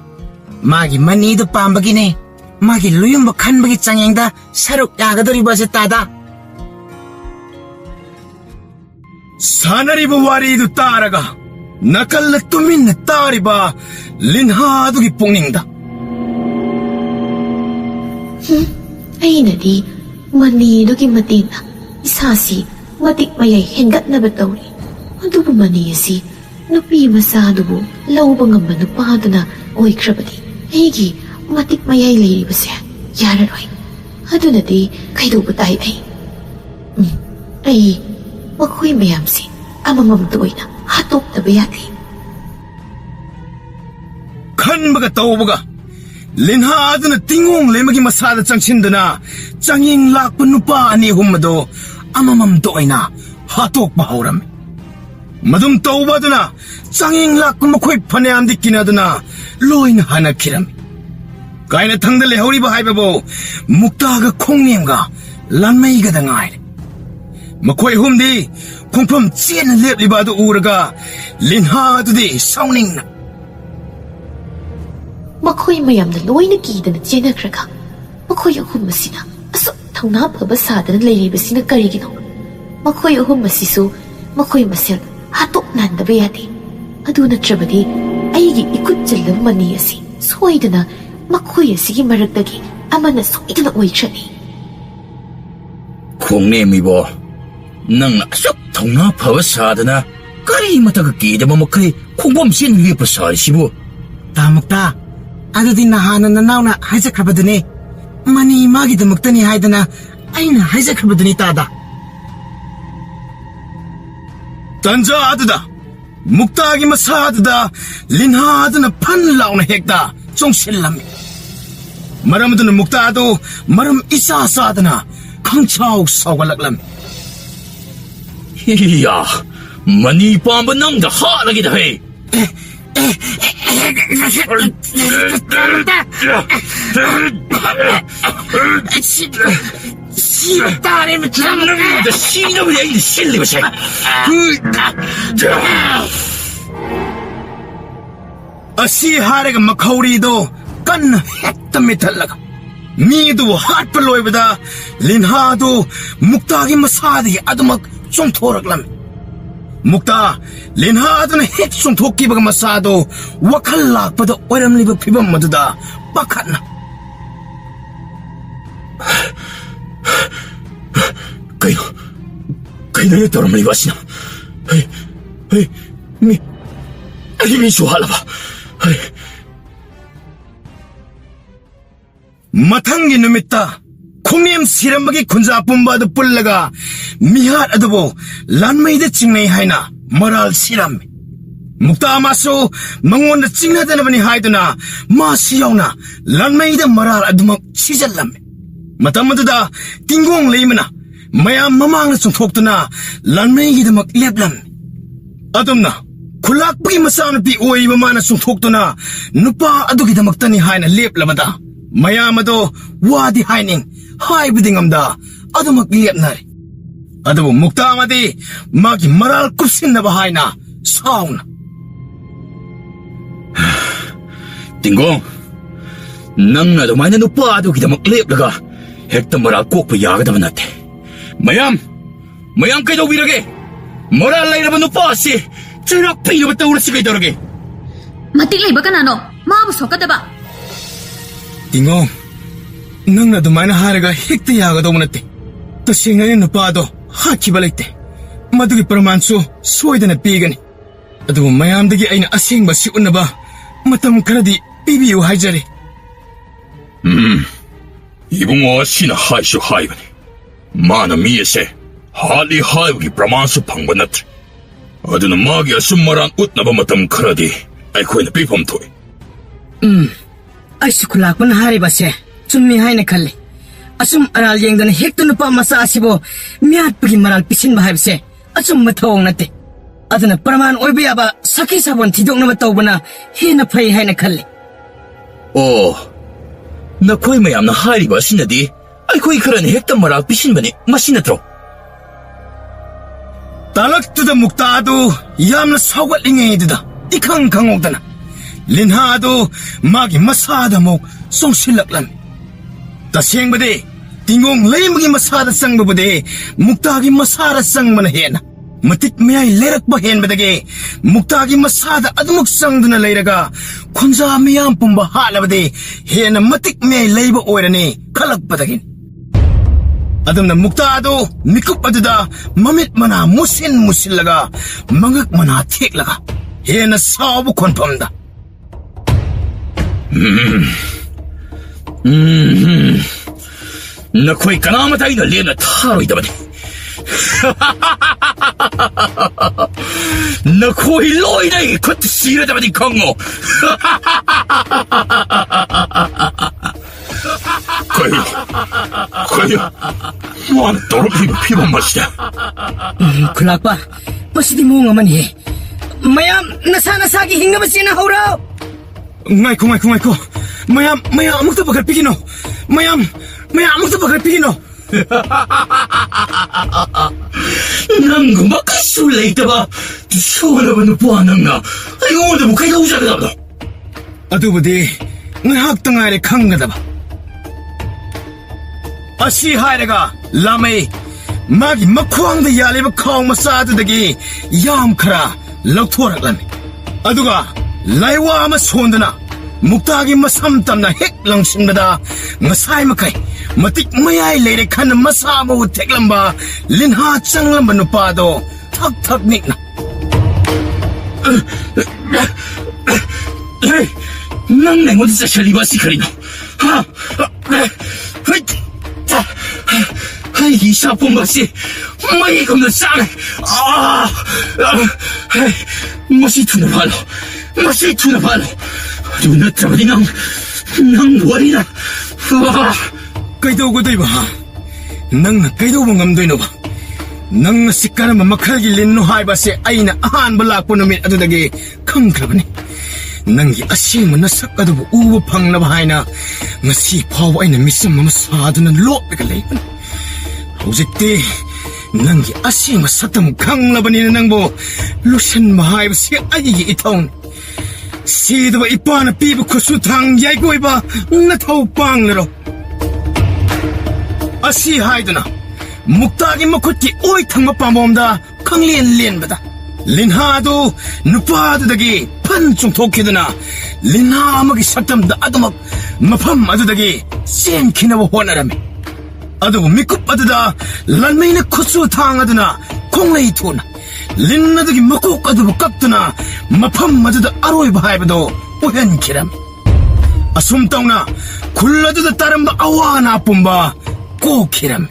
ꯃꯥꯒꯤ ꯃꯅꯤꯗꯨ ꯄꯥꯝꯕꯒꯤꯅꯦ ꯃꯥꯒꯤ ꯂꯣꯌꯨꯝꯕ ꯈꯟꯕꯒꯤ ꯆꯥꯡꯌꯦꯡꯗ ꯁꯔꯨꯛ ꯌꯥꯒꯗꯧꯔꯤꯕꯁꯦ ꯇꯥꯗ. ꯁꯥꯟꯅꯔꯤꯕ ꯋꯥꯔꯤꯗꯨ ꯇꯥꯔꯒ ꯅꯥꯀꯜꯗ ꯇꯨꯃꯤꯟꯅ ꯇꯥꯔꯤꯕ ꯂꯤꯟꯍꯥꯗꯨꯒꯤ ꯄꯨꯛꯅꯤꯡꯗ ꯑꯩꯅꯗꯤ ꯃꯅꯤꯗꯨꯒꯤ ꯃꯇꯦꯡꯅ ꯏꯁꯥꯁꯤ ꯃꯇꯤꯛ ꯃꯌꯥꯏ ꯍꯦꯟꯒꯠꯅꯕ ꯇꯧꯔꯤ. ꯑꯗꯨꯕꯨ ꯃꯅꯤ ꯑꯁꯤ ꯅꯨꯄꯤ ꯃꯆꯥꯗꯨꯕꯨ ꯂꯧꯕ ꯉꯝꯕ ꯅꯨꯄꯥꯗꯨꯅ ꯑꯣꯏꯈ꯭ꯔꯕꯗꯤ ꯑꯩꯒꯤ ꯃꯇꯤꯛ ꯃꯌꯥꯏ ꯂꯩꯔꯤꯕꯁꯦ ꯌꯥꯔꯔꯣꯏ. ꯑꯗꯨꯅꯗꯤ ꯀꯩꯗꯧꯕ ꯇꯥꯏ ꯑꯩ ꯃꯈꯣꯏ ꯃꯌꯥꯝꯁꯤ ꯑꯃꯃꯝꯇ ꯑꯣꯏꯅ ꯍꯥꯠꯇꯣꯛꯇꯕ ꯌꯥꯗꯦ. ꯈꯟꯕꯒ ꯇꯧꯕꯒ ꯂꯤꯟꯍꯥ ꯑꯗꯨꯅ ꯇꯤꯡꯒꯣꯡ ꯂꯩꯃꯒꯤ ꯃꯁꯥꯗ ꯆꯪꯁꯤꯟꯗꯨꯅ ꯆꯥꯡꯌꯦꯡ ꯂꯥꯛꯄ ꯅꯨꯄꯥ ꯑꯅꯤ ꯑꯍꯨꯝ ꯑꯗꯣ ꯑꯃꯃꯝꯇ ꯑꯣꯏꯅ ꯍꯥꯠꯇꯣꯛꯄ ꯍꯧꯔꯝꯃꯤ. ꯃꯗꯨꯝ ꯇꯧꯕ ꯑꯗꯨꯅ ꯆꯥꯡꯌꯦꯡ ꯂꯥꯛꯄ ꯃꯈꯣꯏ ꯐꯅꯌꯥꯝꯗꯤ ꯀꯤꯅꯗꯨꯅ ꯂꯣꯏꯅ ꯍꯥꯟꯅꯈꯤꯔꯝꯃꯤ. ꯀꯥꯏꯅꯊꯪꯗ ꯂꯩꯍꯧꯔꯤꯕ ꯍꯥꯏꯕꯕꯨ ꯃꯨꯛꯇꯥꯒ ꯈꯣꯡꯅꯦꯝꯒ ꯂꯥꯟꯃꯩꯒꯗ ꯉꯥꯏꯔꯦ. ꯃꯈꯣꯏ ꯑꯍꯨꯝꯗꯤ ꯈꯣꯡꯐꯝ ꯆꯦꯟꯅ ꯂꯦꯞꯂꯤꯕ ꯑꯗꯨ ꯎꯔꯒ ꯂꯤꯟꯍꯥ ꯑꯗꯨꯗꯤ ꯁꯥꯎꯅꯤꯡꯅ ꯃꯈꯣꯏ ꯃꯌꯥꯝꯅ ꯂꯣꯏꯅ ꯀꯤꯗꯅ ꯆꯦꯟꯅꯈ꯭ꯔꯒ ꯃꯈꯣꯏ ꯑꯍꯨꯝ ꯑꯁꯤꯅ ꯑꯁꯨꯛ ꯊꯧꯅꯥ ꯐꯕ ꯁꯥꯗꯅ ꯂꯩꯔꯤꯕꯁꯤꯅ ꯀꯔꯤꯒꯤꯅꯣ? ꯃꯈꯣꯏ ꯑꯍꯨꯝ ꯑꯁꯤꯁꯨ ꯃꯈꯣꯏ ꯃꯁꯦꯜ ꯍꯥꯠꯇꯣꯛꯅꯍꯟꯗꯕ ꯌꯥꯗꯦ. ꯑꯗꯨ ꯅꯠꯇ꯭ꯔꯕꯗꯤ ꯑꯩꯒꯤ ꯏꯈꯨꯠ ꯆꯜꯂꯕ ꯃꯅꯤ ꯑꯁꯤ ꯁꯣꯏꯗꯅ ꯃꯈꯣꯏ ꯑꯁꯤꯒꯤ ꯃꯔꯛꯇꯒꯤ ꯑꯃꯅ ꯁꯣꯏꯗꯅ ꯑꯣꯏꯈ꯭ꯔꯅꯤ. ꯈꯣꯡꯅꯦꯝꯃꯤꯕꯣ, ꯅꯪꯅ ꯑꯁꯨꯛ ꯊꯧꯅꯥ ꯐꯕ ꯁꯥꯗꯅ ꯀꯔꯤꯃꯇꯒ ꯀꯤꯗꯕ ꯃꯈꯩ ꯈꯣꯡꯐꯝ ꯆꯦꯟ ꯂꯦꯞꯄ ꯁꯥꯔꯤꯁꯤꯕꯨ? ꯇꯥꯃꯨꯛꯇ, ꯑꯗꯨꯗꯤ ꯅꯍꯥꯟꯅ ꯅꯅꯥꯎꯅ ꯍꯥꯏꯖꯈ꯭ꯔꯕꯗꯨꯅꯤ. ꯃꯅꯤ ꯃꯥꯒꯤꯗꯃꯛꯇꯅꯤ ꯍꯥꯏꯗꯅ ꯑꯩꯅ ꯍꯥꯏꯖꯈ꯭ꯔꯕꯗꯨꯅꯤ ꯇꯥꯗ. ꯇꯟꯖꯥ ꯑꯗꯨꯗ ꯃꯨꯛꯇꯥꯒꯤ ꯃꯁꯥꯗꯨꯗ ꯂꯤꯟꯍꯥ ꯑꯗꯨꯅ ꯐꯟ ꯂꯥꯎꯅ ꯍꯦꯛꯇ ꯆꯣꯡꯁꯤꯜꯂꯝꯃꯤ. ꯃꯔꯝ ꯑꯗꯨꯅ ꯃꯨꯛꯇꯥ ꯑꯗꯨ ꯃꯔꯝ ꯏꯆꯥ ꯆꯥꯗꯅ ꯈꯪꯆꯥꯎ ꯁꯥꯎꯒꯠꯂꯛꯂꯝꯃꯤ. ꯍꯤꯌꯥ, ꯃꯅꯤ ꯄꯥꯝꯕ ꯅꯪꯗ ꯍꯥꯠꯂꯒꯦꯗ ꯍꯦ. ꯁꯤꯅꯕꯅꯤ ꯑꯩꯅ ꯁꯤꯜꯂꯤꯕꯁꯦ. ꯑꯁꯤ ꯍꯥꯏꯔꯒ ꯃꯈꯧꯔꯤꯗꯣ ꯀꯟꯅ ꯍꯦꯛꯇ ꯃꯤꯊꯠꯂꯒ ꯃꯤ ꯑꯗꯨꯕꯨ ꯍꯥꯠꯄ ꯂꯣꯏꯕꯗ ꯂꯤꯟꯍꯥ ꯑꯗꯨ ꯃꯨꯛꯇꯥꯒꯤ ꯃꯁꯥꯗꯒꯤ ꯑꯗꯨꯃꯛ ꯆꯣꯡꯊꯣꯔꯛꯂꯝꯃꯤ. ꯃꯨꯛꯇꯥ ꯂꯤꯟꯍꯥ ꯑꯗꯨꯅ ꯍꯦꯛ ꯆꯣꯡꯊꯣꯛꯈꯤꯕꯒ ꯃꯁꯥꯗꯣ ꯋꯥꯈꯜ ꯂꯥꯛꯄꯗ ꯑꯣꯏꯔꯝꯂꯤꯕ ꯐꯤꯕꯝ ꯑꯗꯨꯗ ꯄꯥꯈꯠꯅ ꯀꯩꯅꯣ ꯇꯧꯔꯝꯂꯤꯕ ꯑꯁꯤꯅ? ꯃꯤꯁꯨ ꯍꯥꯠꯂꯕ? ꯃꯊꯪꯒꯤ ꯅꯨꯃꯤꯠꯇ ꯈꯣꯡꯅꯦꯝ ꯁꯤꯔꯝꯕꯒꯤ ꯈꯨꯟꯖꯥ ꯄꯨꯝꯕ ꯑꯗꯨ ꯄꯨꯜꯂꯒ ꯃꯤꯍꯥꯠ ꯑꯗꯨꯕꯨ ꯂꯥꯟꯃꯩꯗ ꯆꯤꯡꯅꯩ ꯍꯥꯏꯅ ꯃꯔꯥꯜ ꯁꯤꯔꯝꯃꯤ. ꯃꯨꯛꯇꯥ ꯃꯥꯁꯨ ꯃꯉꯣꯟꯗ ꯆꯤꯡꯅꯗꯅꯕꯅꯤ ꯍꯥꯏꯗꯨꯅ ꯃꯥꯁꯨ ꯌꯥꯎꯅ ꯂꯥꯟꯃꯩꯗ ꯃꯔꯥꯜ ꯑꯗꯨꯃꯛ ꯁꯤꯖꯜꯂꯝꯃꯤ. ꯃꯇꯝ ꯑꯗꯨꯗ ꯇꯤꯡꯒꯣꯡ ꯂꯩꯃꯅ ꯃꯌꯥꯝ ꯃꯃꯥꯡꯗ ꯆꯣꯡꯊꯣꯛꯇꯨꯅ ꯂꯥꯟꯃꯩꯒꯤꯗꯃꯛ ꯂꯦꯞꯂꯝꯃꯤ. ꯑꯗꯨꯝꯅ ꯈꯨꯜꯂꯥꯛꯄꯒꯤ ꯃꯆꯥꯅꯨꯄꯤ ꯑꯣꯏꯕ ꯃꯥꯅ ꯆꯣꯡꯊꯣꯛꯇꯨꯅ ꯅꯨꯄꯥ ꯑꯗꯨꯒꯤꯗꯃꯛꯇꯅꯤ ꯍꯥꯏꯅ ꯂꯦꯞꯂꯕꯗ ꯃꯌꯥꯝ ꯑꯗꯣ ꯋꯥꯗꯤ ꯍꯥꯏꯅꯤꯡ ꯍꯥꯏꯕꯗꯤ ꯉꯝꯗ ꯑꯗꯨꯃꯛ ꯂꯦꯞꯅꯔꯤ. ꯑꯗꯨꯕꯨ ꯃꯨꯛꯇꯥ ꯑꯃꯗꯤ ꯃꯥꯒꯤ ꯃꯔꯥꯜ ꯀꯨꯞꯁꯤꯟꯅꯕ ꯍꯥꯏꯅ ꯁꯥꯎꯅ ꯇꯤꯡꯒꯣꯡ, ꯅꯪꯅ ꯑꯗꯨꯃꯥꯏꯅ ꯅꯨꯄꯥ ꯑꯗꯨꯒꯤꯗꯃꯛ ꯂꯦꯞꯂꯒ ꯍꯦꯛꯇ ꯃꯔꯥꯜ ꯀꯣꯛꯄ ꯌꯥꯒꯗꯕ ꯅꯠꯇꯦ. ꯃꯌꯥꯝ ꯀꯩꯗꯧꯕꯤꯔꯒꯦ? ꯃꯔꯥꯜ ꯂꯩꯔꯕ ꯅꯨꯄꯥ ꯑꯁꯤ ꯆꯩꯔꯥꯛ ꯄꯤꯅꯕ ꯇꯧꯔꯁꯤ ꯀꯩꯗꯧꯔꯒꯦ? ꯃꯇꯤꯛ ꯂꯩꯕ ꯀꯅꯥꯅꯣ? ꯃꯥꯕꯨ ꯁꯣꯛꯀꯗꯕ. ꯇꯤꯡꯒꯣꯡ, ꯅꯪꯅ ꯑꯗꯨꯃꯥꯏꯅ ꯍꯥꯏꯔꯒ ꯍꯦꯛꯇ ꯌꯥꯒꯗꯧꯕ ꯅꯠꯇꯦ. ꯇꯁꯦꯡꯅ ꯅꯨꯄꯥꯗꯣ ꯍꯥꯠꯈꯤꯕ ꯂꯩꯇꯦ. ꯃꯗꯨꯒꯤ ꯄ꯭ꯔꯃꯥꯟꯁꯨ ꯁꯣꯏꯗꯅ ꯄꯤꯒꯅꯤ. ꯑꯗꯨꯕꯨ ꯃꯌꯥꯝꯗꯒꯤ ꯑꯩꯅ ꯑꯁꯦꯡꯕꯁꯤ ꯎꯠꯅꯕ ꯃꯇꯝ ꯈꯔꯗꯤ ꯄꯤꯕꯤꯌꯨ ꯍꯥꯏꯖꯔꯤ. 이붕어 씨나 하이쇼 하이버니 마나 미에세 할리 하이브기 브라만수 방번나트 어드는 마기 아숨마란 웃나바 마탐 크라디 아이코이나 비범토이 아이스 쿨락분 하리바세 춤미 하이네 칼리 아숨 아랄 옌드는 헥도 누파 마사 아시보 미앗부기 마랄 비신 마하이브세 아숨 마타옹 나테 어드는 브라만 오이비아바 사키 사본 디독나바 떠오보나 히나 파이 하이네 칼리 너코이 마얌나 하이리바 신나디 아이코이 그런 헥던 마랄 비신바니 마신나트로 딸락두다 묵다도 얌나 사과링에이드다 이캉캉옥다나 린하도 마기 마사다 목 송실락란 다시행바데 띵공 레이무기 마사다 쌍바바데 묵다기 마사다 쌍마나 헤나 마틱 미아이 레락바 헨바다게 묵다기 마사다 아두목 쌍드나 레이라가 콘자 미암 뿜바 하라바데 헤나 마틱 미아이 레이바 오이라니 칼락바다긴 अदमना मुक्तादो मिकुप अदुदा ममित मना मुसिन मुसिलगा मंगक मना थेकलगा हेना साबु खोनफमदा नखोई कनामताइना लेना थारोइदबनी नखोई लोइनाई खुद सिरदबनी खंगो 그래요. 뭐하는 더럽히는 피만 마시냐? 쿨락바, 버시디 몽어머니. 마얌, 나사기 힝가버시나 호로. 마이코. 마얌 아무것도 bakal pikiно. 마얌 아무것도 bakal pikino. 낭구 막가수 레이터바 쇼라바는 보아낭나. 이거 오늘 뭐 가이가 오자가다. 아두부디 ngahak tangare khanggadaba ꯑꯁꯤ ꯍꯥꯏꯔꯒ ꯂꯥꯃꯩ ꯃꯥꯒꯤ ꯃꯈ꯭ꯋꯥꯡꯗ ꯌꯥꯜꯂꯤꯕ ꯈꯥꯎ ꯃꯆꯥꯗꯨꯗꯒꯤ ꯌꯥꯝ ꯈꯔ ꯂꯧꯊꯣꯔꯛꯂꯝꯃꯤ ꯑꯗꯨꯒ ꯂꯥꯏꯋꯥ ꯑꯃ ꯁꯣꯟꯗꯨꯅ ꯃꯨꯛꯇꯥꯒꯤ ꯃꯁꯝ ꯇꯝꯅ ꯍꯦꯛ ꯂꯪꯁꯤꯟꯕꯗ ꯉꯁꯥꯏ ꯃꯈꯩ ꯃꯇꯤꯛ ꯃꯌꯥꯏ ꯂꯩꯔꯦ ꯈꯟꯅ ꯃꯁꯥ ꯃꯎ ꯊꯦꯛꯂꯝꯕ ꯂꯤꯟꯍꯥ ꯆꯪꯂꯝꯕ ꯅꯨꯄꯥꯗꯣ ꯊꯛ ꯊꯛ ꯅꯤꯛꯅ ꯅꯪ ꯅꯉꯣꯟꯗ ꯆꯠꯁꯜꯂꯤꯕ ꯑꯁꯤ ꯀꯔꯤꯅꯣ? ꯑꯩꯒꯤ ꯏꯁꯥ ꯄꯨꯝꯕ ꯑꯁꯤ ꯃꯩꯒꯨꯝꯅ ꯆꯥꯛꯂꯦ. ꯃꯁꯤ ꯊꯨꯅ ꯐꯥꯜꯂꯣ. ꯃꯁꯤ ꯊꯨꯅ ꯐꯥꯜꯂꯣ. ꯑꯗꯨ ꯅꯠꯇ꯭ꯔꯕꯗꯤ ꯅꯪ ꯋꯥꯔꯤꯅ ꯀꯩꯗꯧꯒꯗꯣꯏꯕ? ꯅꯪꯅ ꯀꯩꯗꯧꯕ ꯉꯝꯗꯣꯏꯅꯣꯕ? ꯅꯪ ꯑꯁꯤ ꯀꯔꯝꯕ ꯃꯈꯜꯒꯤ ꯂꯤꯟꯅꯣ ꯍꯥꯏꯕꯁꯦ ꯑꯩꯅ ꯑꯍꯥꯟꯕ ꯂꯥꯛꯄ ꯅꯨꯃꯤꯠ ꯑꯗꯨꯗꯒꯤ ꯈꯪꯈ꯭ꯔꯕꯅꯤ. ꯅꯪꯒꯤ ꯑꯁꯦꯡꯕ ꯅꯁꯛ ꯑꯗꯨꯕꯨ ꯎꯕ ꯐꯪꯅꯕ ꯍꯥꯏꯅ ꯉꯁꯤ ꯐꯥꯎꯕ ꯑꯩꯅ ꯃꯤꯆꯝ ꯑꯃ ꯁꯥꯗꯨꯅ ꯂꯣꯠꯂꯒ ꯂꯩꯕꯅꯤ. ꯍꯧꯖꯤꯛꯇꯤ ꯅꯪꯒꯤ ꯑꯁꯦꯡꯕ ꯁꯛꯇꯝ ꯈꯪꯂꯕꯅꯤꯅ ꯅꯪꯕꯨ ꯂꯨꯁꯟꯕ ꯍꯥꯏꯕꯁꯤ ꯑꯩꯒꯤ ꯏꯊꯧꯅꯤ. ꯁꯤꯗꯕ ꯏꯄꯥꯅ ꯄꯤꯕ ꯈꯨꯠꯁꯨ ꯊꯥꯡ ꯌꯥꯏꯒꯣꯏꯕ ꯅꯊꯧ ꯄꯥꯡꯂꯔꯣ. ꯑꯁꯤ ꯍꯥꯏꯗꯨꯅ ꯃꯨꯛꯇꯥꯒꯤ ꯃꯈꯨꯠꯀꯤ ꯑꯣꯏ ꯊꯪꯕ ꯄꯥꯝꯕꯣꯝꯗ ꯈꯪꯂꯦꯟ ꯂꯦꯟꯕꯗ ꯂꯤꯟꯍꯥꯗꯨ ꯅꯨꯄꯥꯗꯨꯗꯒꯤ ꯐꯟ ꯆꯣꯡꯊꯣꯛꯈꯤꯗꯨꯅ ꯂꯤꯟꯍꯥ ꯑꯃꯒꯤ ꯁꯛꯇꯝꯗ ꯑꯗꯨꯃꯛ ꯃꯐꯝ ꯑꯗꯨꯗꯒꯤ ꯆꯦꯟꯈꯤꯅꯕ ꯍꯣꯠꯅꯔꯝꯃꯤ. ꯑꯗꯨꯕꯨ ꯃꯤꯀꯨꯞ ꯑꯗꯨꯗ ꯂꯥꯟꯃꯩꯅ ꯈꯨꯠꯁꯨ ꯊꯥꯡ ꯑꯗꯨꯅ ꯈꯣꯡꯂꯩ ꯊꯨꯅ ꯂꯤꯟ ꯑꯗꯨꯒꯤ ꯃꯀꯣꯛ ꯑꯗꯨꯕꯨ ꯀꯛꯇꯨꯅ ꯃꯐꯝ ꯑꯗꯨꯗ ꯑꯔꯣꯏꯕ ꯍꯥꯏꯕꯗꯣ ꯑꯣꯏꯍꯟꯈꯤꯔꯝꯃꯤ. ꯑꯁꯨꯝ ꯇꯧꯅ ꯈꯨꯜ ꯑꯗꯨꯗ ꯇꯥꯔꯝꯕ ꯑꯋꯥ ꯑꯅꯥ ꯄꯨꯝꯕ ꯀꯣꯛꯈꯤꯔꯝꯃꯤ.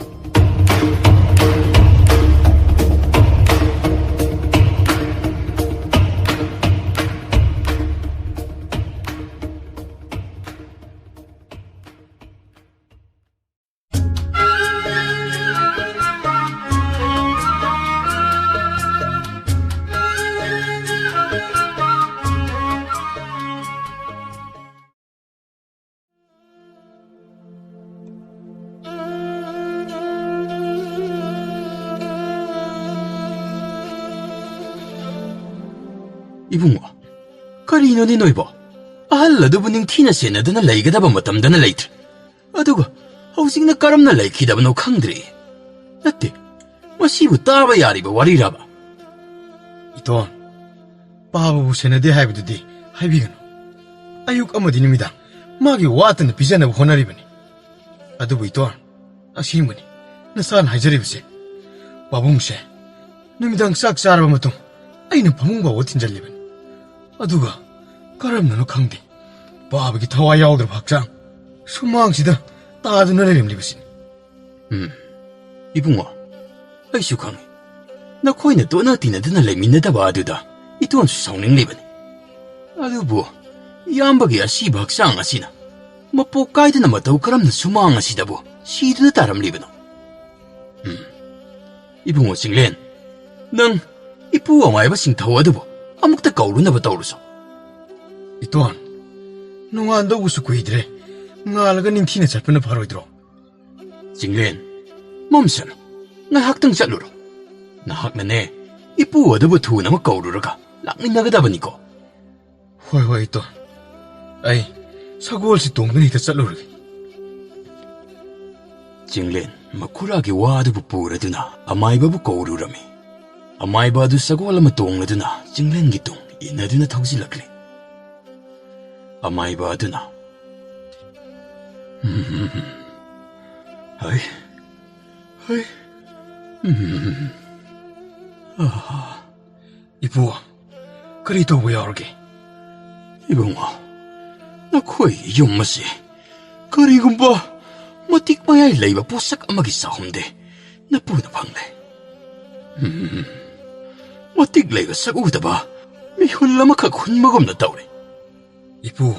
이붕어, 그리노니 너이보. 아할라두부 닝티나 세나드나 레이가다바 마탐다나 레이트. 아두가, 하우싱나 까람나 레이키다바 노 캉드리. 나때, 마시부 따바 야리바 와리라바. 이돈, 바보부 세나데 하이브두디 하이비가노. 아육 아마디님이다. 마기 와트나 비자나부 호나리바니. 아두부 이돈, 아시임바니. 나산 하이자리브세. 바봉세, 누미당 싹 싸라바 마통. 아이는 바몽과 오틴 잘리바니. 아두가 까람나노 캉디 바비기 타와 야오들 박장 수망시다 따드나 레림리버신. 이붕어, 아이슈 캉이. 나 코이나 또나 디나드나 레민나다 바두다. 이또한 수성능 리바니. 아두부, 이안박이야 시 박상 아시나. 마포 까이드나 마타우 까람나 수망 아시다부 시드나 따람 리바노. 이붕어 싱렌, 넌 이쁘와 마이바 싱타와드부 아묵다 까우르나바 따우르소. 이또한 농안도 우스쿠이드레 나라가 닝티나 잡히나 바로 이들어. 징렌, 멈선, 나 학당 짤루로. 나 학나네 이쁘와드부 투나마 까우르라가 락민나가다바니고. 호이호이 이또한 아이 사고월시 동근이다 짤루르기. 징렌, 마쿠라기 와드부 뿌라드나 아마이바부 까우르라미. 아마이바두 사고알라 마똥라드나 징렌기똥 이나드나 턱질라그래. 아마이바드나 아이 이부와 그리 또 뭐야 오르게. 이봉아, 나 코이 용마시 그리고 뭐 띡마야이 레이바 보싹 아마기 싸움데 나 뿌나 방래. 띡 레이가 싹 우다바 미 훌라마카 혼마검나 따오래. 이부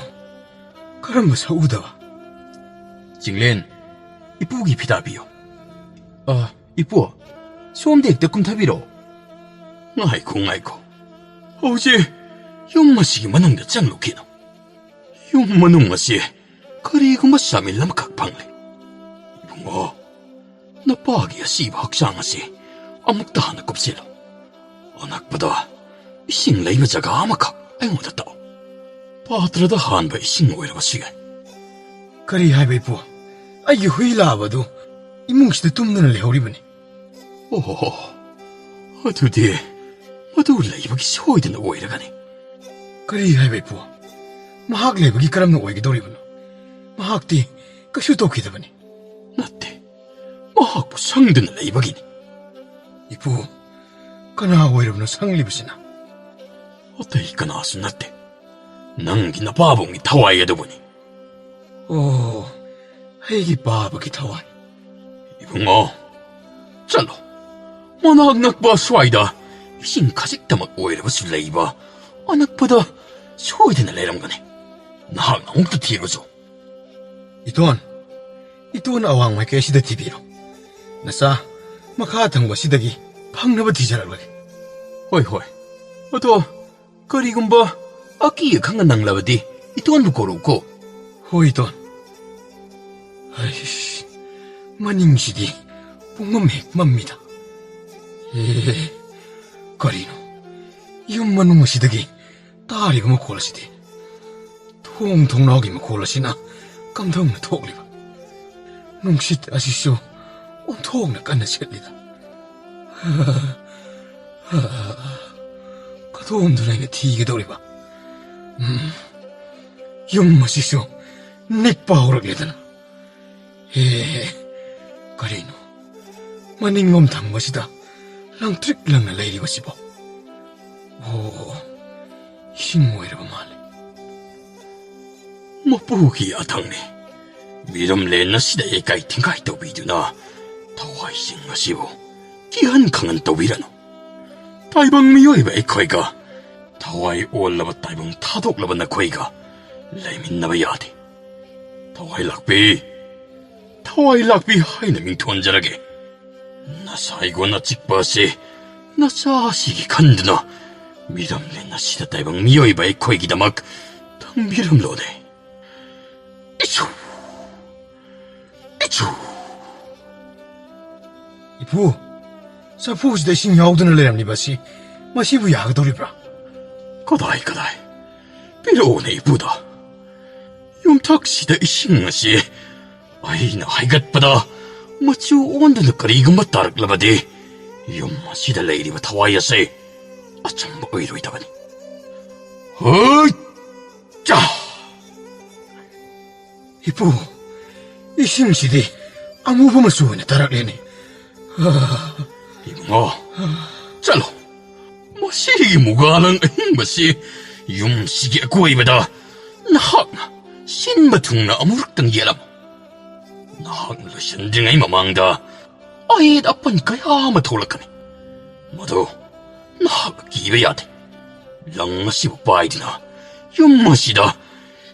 그럼 사우다와. 징렌, 이쁘기 피다비요. 이쁘어, 수험대학 때꿈타비로. 아이고. 어제 용마시기 만한다 짱로키노. 용마농마시 그리고 마 3일남 각방래. 이붕어, 나 빠기야 씨바 학상하시 아무것도 하나 kopsilo. 어낙보다 이싱 레이바자가 아마각 아이모다 따오. 파트라다 한바 이싱 오이라바 시간. 그리 하이베 이부 아이 후일라바도 이몽시대 tum눈을 내오리버니. 어두디, 어두 레이버기 소이드나 오이라가니. 그리 하이바 이쁘. 마학 레이버기 까람나 오이기도리버노. 마학디 까슈 도키드버니. 나때, 마학부 상드나 레이버기니. 이쁘, 까나 오이르버노 상리버시나. 어때 이까나서 나때. 낭기나 바봉이 타와이에도 보니. 오, 헤이기 바바기 타와이. 이붕어, 짤로. 만학 낙바 수아이다. 싱카직다막 오이르버스 레이버. 아낙보다 소이드나 레람가네. 나학 나옥도 티로죠. 이돈 아왕마이 깨시다 티비로. 나사, 마카탕바 시다기 팡나바 티자랄바게. 호이. 어도, 거리군바, 아끼에 강한 낭라바디, 이돈 부고르고. 호이돈. 아이씨, 마닝시디, 뽕맘맥맘니다. 거리노. 이엄마누마 시다기, 따리고마 콜라시디. 통통 나오기마 콜라시나, 깜덩나 톡리바. 농시대 아시쇼, 온통나 깐나 셀리다. 가도움들에게 티게 도리바. 영마시쇼, 닉바오르게드나. 거리노. 마닝놈 당마시다. 랑트릭랑나 레이리고 싶어. 오, 싱모이르바 말레. 뭐부기야 당네. 미럼 렌나 시대에 가이팅가이 또비두나. 타와이 싱가시오. 기한 강한 또비라노. 다이방 미요이바이 코이가. 타와이 올라바 다이방 타독라바나 코이가. 레민나바 야디. 타와이 락비 하이나 민투원자라게. 나 사이고 나 찍바시. 나 사시기 간드나. 미럼 렌나 시대 다이방 미요이바이 코이기다 막. 당 미럼 로네. 이부, 사푸시대 싱야오드는 레람리바시, 마시부 야가도리브라. 가다이. 비로우네 이부다. 용탁시대 싱나시. 아이나 하이갓바다. 마치 온드는 거리금바 따르글라바디. 용마시대 레이리바 타와이야세. 아참바 의로이다바니. 어이! 자! 이부, 이 싱시디, 아무 범을 수원에 따라래니. 이붕어, 짤로. 마시기 무가는 마시 용시기 고이바다. 나학 신바퉁나 아무렇던 예람. 나학 러신딩의 마망다. 아예 나빠니까 야마 돌아가네. 모두 나학 기베야데. 랑마시부 바이디나 용마시다.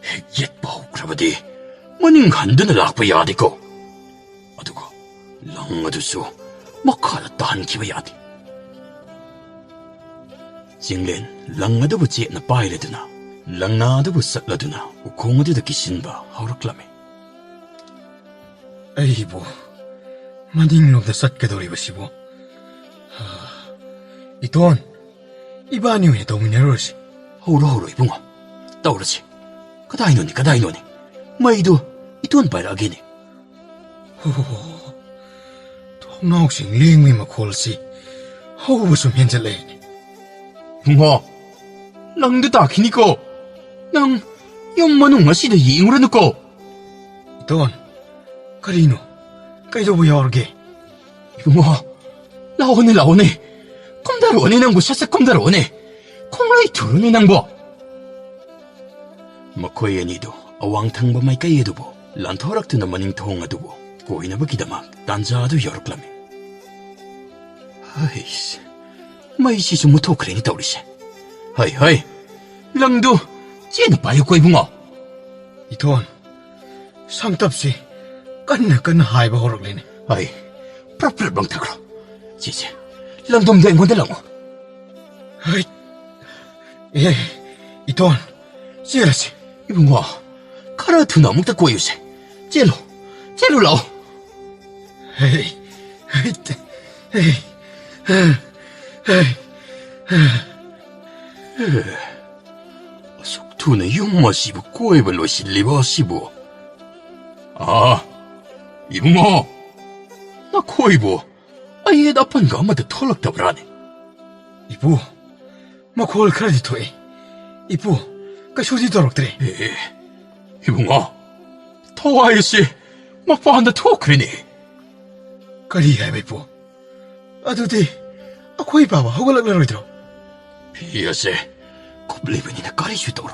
핵옛바우 그라바디. 마닝 한드나 락바야데고. 아두고 랑마두수 마카라 딴 기베야데. 징렌 랑마두부 제나 바이레드나 랑나두부 삭라두나 우콩어두다 기신바 하우락라메. 아이보, 마닝놈다 삿가도리바시보. 이돈, 이바니우에 도문야로시. 호로 이붕어. 떠오르지. 가다이노니. 마이도 이돈 바라게네. 호호호, 통나옥싱 링미마 콜시, 호우부숨 현절레이니. 붕어. 랑도 다키니까. 랑 연마농 시대 이응으로 넣고. 이돈, 거리노, 까이도부 야오르게. 붕어. 라오네. 컴다로 오네 낭보 샷사 컴다로 오네. 컴라이 두루네 낭보. 마코이애니도 아왕탕바 마이까이에도보 란토락트나 마닝 통하도보 고이나바 기다막 단자도 여럭라메. 하이스 마이시수 무토 크레니 떠오리세. 하이 랑도 쟤나 빠요 꼬이붕어. 이돈, 상답시 깐나 하이바 호럭레니. 하이 프라프라 방타그로 지지 랑돔 댕건데 랑어. 하이, 이돈, 찌라시. 이붕어 카라투나 먹다 꼬이우세. 젤로 라오. 헤이, 속투네 용마시부 꼬이벌로 실리바시부. 아, 이붕어 ꯅꯈꯣꯏꯕꯨ ꯑꯌꯦꯠ ꯑꯄꯟꯒ ꯑꯃꯠꯇ ꯊꯣꯛꯂꯛꯇꯕ꯭ꯔꯥꯅꯦ? 이부, 마콜 크라디 토이. 이부, 그쇼지 더럭들이. 이붕아, 더와이씨, 막바한다 토크리니. 까리 해베부. 아두디, 아코이 바바 허글락라로이드로. 비어세, 곱리브니나 까리슈 떠로.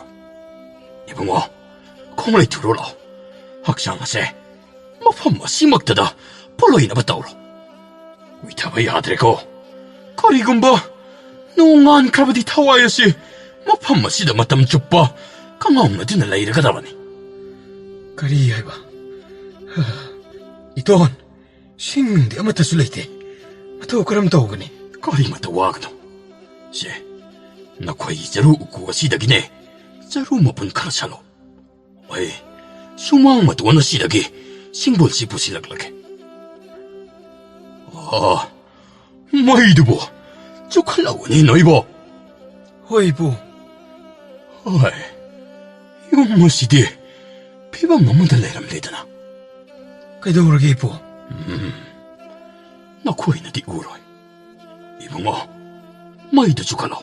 이붕아, 콩물이 들어라. 학상하세, 막판마 씨먹다다 볼로이나 봤다오로. 위타바이 아드레고, 까리군바, 농안 크라바디 타와이씨, 막판마 씨다 마땀 좁바, 강아옹나드나 레이르가 다바니. 까리 해바. 이돈, 싱데 아마타 술레이테. 마토 그럼 도그니. 까리마타 와그노. 시, 나코이 자루 우쿠가 시다기네. 자루 마분 카라샬로. 어이, 수망마도 원나 시다기, 싱볼시 부실락락해. 아, 마이드보, 쪼칼라고니 너이보. 호이부. 어이, 이건 뭐시디, 피방 너무들 내람리드나. 그도르게 이부. 나코이나디 우로이. 이붕어, 마이드 쪼칼라.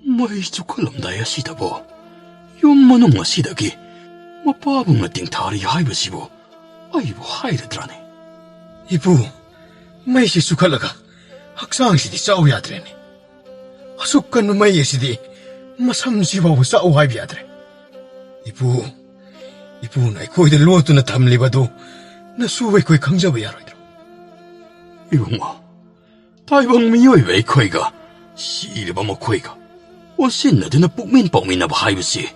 마이 쪼칼람다야 시다보. 용마농마 시다기, 마빠붕나 띵타리 하이버시보. 아이보 하이르드라네. 이부, 마이시 수칼라가 학상시디 싸우야드레네. 아속간 마이시디 마삼시바고 싸우하이비야드레. 이부, 나이 코이들 로트나 탐리바도 나 수웨 코이 강잡아야로이드로. 이붕어, 다이방 미요이 웨이코이가 시르바모 코이가 오신나드나 뿡민뻥민나바 하이버시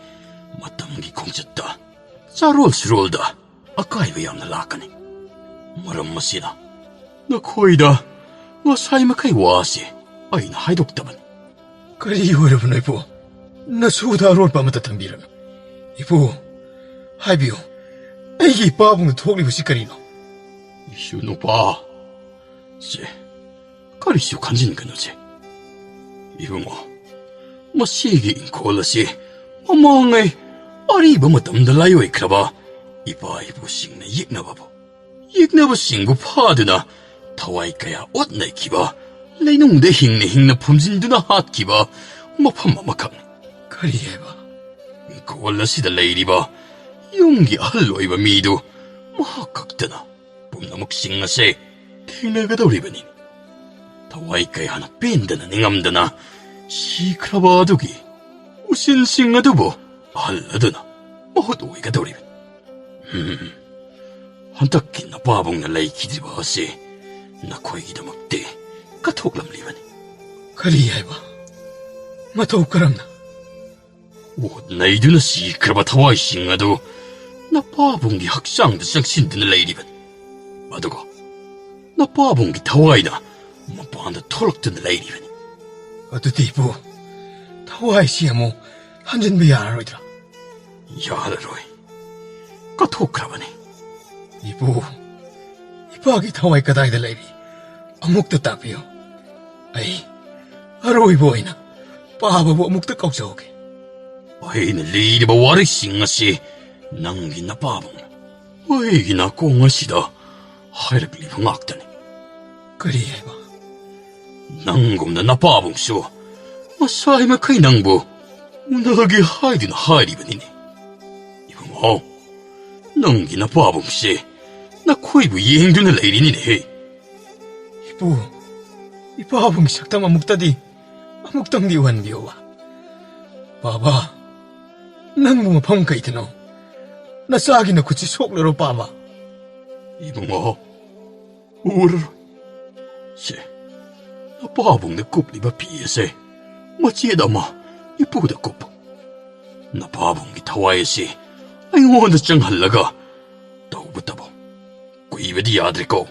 마땀기 공쳤다. 자롤스롤다. 아까이바 얌나 라카네. 머럼 마시나. 나 코이다. 나 사이마카이 와시. 아이나 하이독다반. 까리 여러분 이부, 나 수다 롤바마다 탐비라며. 이부, 하이비오, 애기 바봉도 톡리고 시까리노. 이슈노 봐. 씨, 까리슈 간지니까 너지. 이붕어, 마시기 인콜라시, 마망이 아리바 마땀다 라요이 크라바. 이바이부 싱나 익나바보. 익나바 싱구 파드나 타와이까야 옷나이 기바. 레이농데 힝나 품진두나 핫 기바. 마팜마마캉. 까리 해봐. 콜라시다 레이리바. 용기 할로이바 미두. 마학각다나. 뿜나목 싱나세. 탱나가다 우리바니. 타와이까야 하나 뺀다나 닝암다나. 시크라바두기. 우신 싱나두보. 할라드나. 마호도이가 도리바. 한타키 나 바봉나 레이키지 바시. 나 코이기다 먹대. 까톡람리바니. 까리 해봐. 마토 까람나. 옷 나이두나 시크라바 타와이 싱아도. 나 바봉기 학상도 쌍신드나 레이리바니. 마도가. 나 바봉기 타와이나. 마빠한다 털럭드나 레이리바니. 어두디 이부, 타와이시야 뭐 한전비 야라로이드라. 야라로이. 까톡라바니. 이부, 이바기 타와이 까다이다 레이리. 아묵도 따비요. 아이, 아로이 보이나. 바바보 아묵도 꺾자오게. 어이나 리리바 와리 싱아시. 낭기나 바봉. 어이기나 공아시다. 하이락 리방 악다니. 까리 해봐. 낭곰나 나 바봉쇼. 마사이마 카이 낭보. 운하게 하이드나 하이리바니니. 이봉어. 낭기나 바봉시. 나 코이부 이행두나 레이리니네. 이부, 이 바봉 샥담 아묵다디. 아묵당디 완비오와. 바바, 낭부마 펑카이트노. 나 싸기나 구치 속러로 바바. 이봉어. 우르르. 시. 나 바봉나 굽리바 피에세. 마치에다마. 이쁘다 굽. 나 바봉기 타와에시. 아이고한다 짱할라가. 더우부타보. 꾸이베디 야드리고.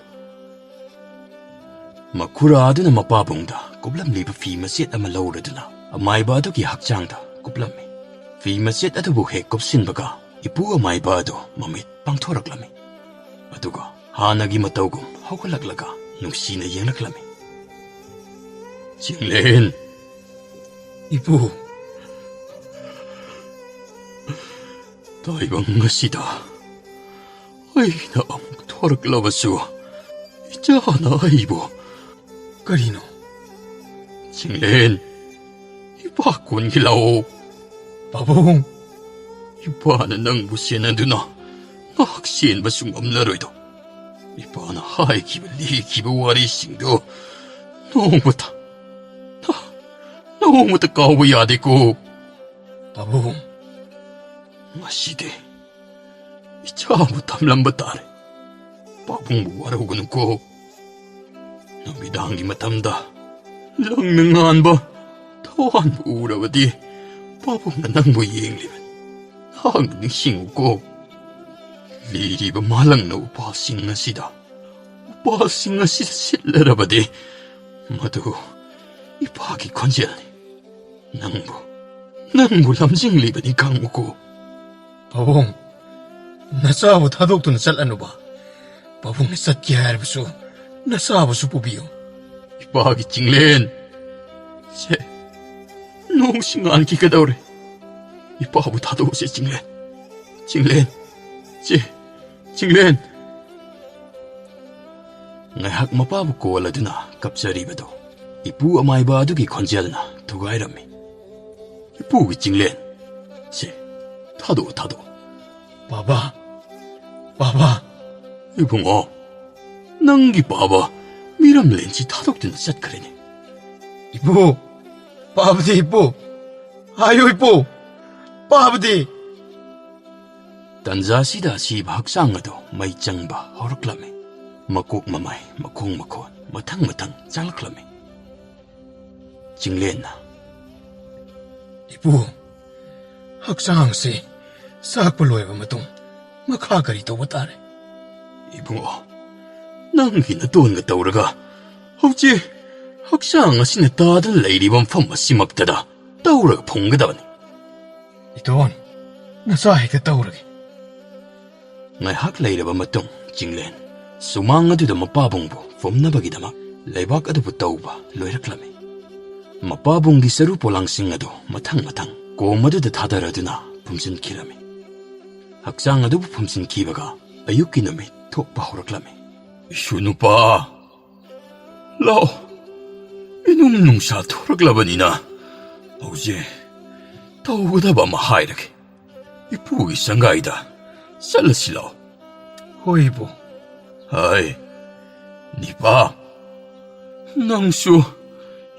마쿠라드나 마바봉다. 굽람리바 피마셋 아마 러우르드나. 아마이바도기 학장다. 굽람미. 피마셋 아두부 해 굽신바가. 이쁘 아마이바도 마밋 빵토락라미. 아두가 하나기 마타우금 허글락라가. 농시나 옌락라미. 징렌. 이부, 다이방 것이다. 아이나 아무것도 허락라바수. 있잖아, 이보. Karino? 징렌, 이봐, 곤길라오. Pabong, 이봐는 낭부 시엔한두나, 막시엔바 숭엄나로이도. 이봐는 하이 기브 리 기브 와리 싱도, 너무부터, 너무부터 까오야 되고. Pabong, 마시데, 이 차부 탐람바따레. 빠붕부 와라오고는 꼭, 너미당기 마탐다. 랑능한 바, 더한 우라바디, 빠붕나 낭부 이행리면, 항능 싱우고, 리리바 말랑노 바싱나시다. 바싱나시다 실레라바디, 마도, 이 바기 건지하니, 낭부 람징리바니 강무고. Pabong, nasabu thadoktu na salano ba? Pabong ni satki harbasu, nasabu su pubiyo. 이봐기 징렌, 제, 농싱한 기가 다오래. 이봐부 다도오세 징렌, 징렌. Ngayhak mapabuko wala duna kapsaribado. Ipu amay ba adugi konjal na tugayrammi. Ipu 징렌, 제, 타도. Baba, 이붕어, 낭기 봐봐. 미람렌치 타독드는 샷그레네. ipo, pabdi ipo, ayo ipo, pabdi. 단자시다 시바 학상어도 마이짱바 허르클라메. 마콕 마마이, 마콩 마탕 짤클라메. 징렌나. Ipo, haksang si sakpaloy ba matong makakari to batare. 이붕어, 낭기나 돈가 떠오르가. 혹시 학상 아시네 따든 레이리범 펌마 심막다다. 떠오르가 봉가다니. Iton, nasahi ka tauragi. Ngayhak leiraba matong 징렌. Sumanga duda mapabongbo fomnabagidama leibak adu putauba loiraklame. Mapabonggi saru polangsing adu matang komaduda tadaraduna pumsin kirame. Haksang adu pumsin kibaga ayukinami tokpa horaklame. Shunupa lao inumnung sa toraklabanina. Oje tawudaba mahairake. Ipugi sangaida salasilaw. Hoy ipo, 아이, 니봐. 낭수,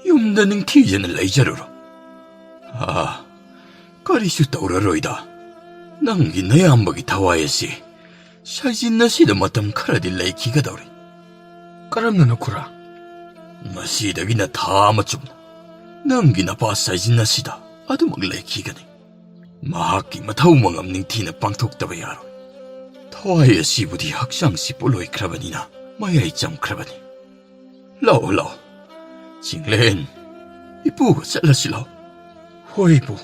юм다는 티제는 레이저로로. 아, 까리슈 떠오르로이다. 낭기 내 안박이 다와야지. 샤진나시다 마탐 카라디 레이키가 다오리. karam na nukura. 마시다기나 다 맞춥나. 낭기나 봐 샤진나시다. 아두막 레이키가네. 마하키 마타우망 암닝 티나 빵톡다바 야로. 타와이야 시부디 학상시 볼로이 크라바니나 마야이 짬 크라바니 라오 징렌 이쁘고 짤라시라오. Hoy ipo,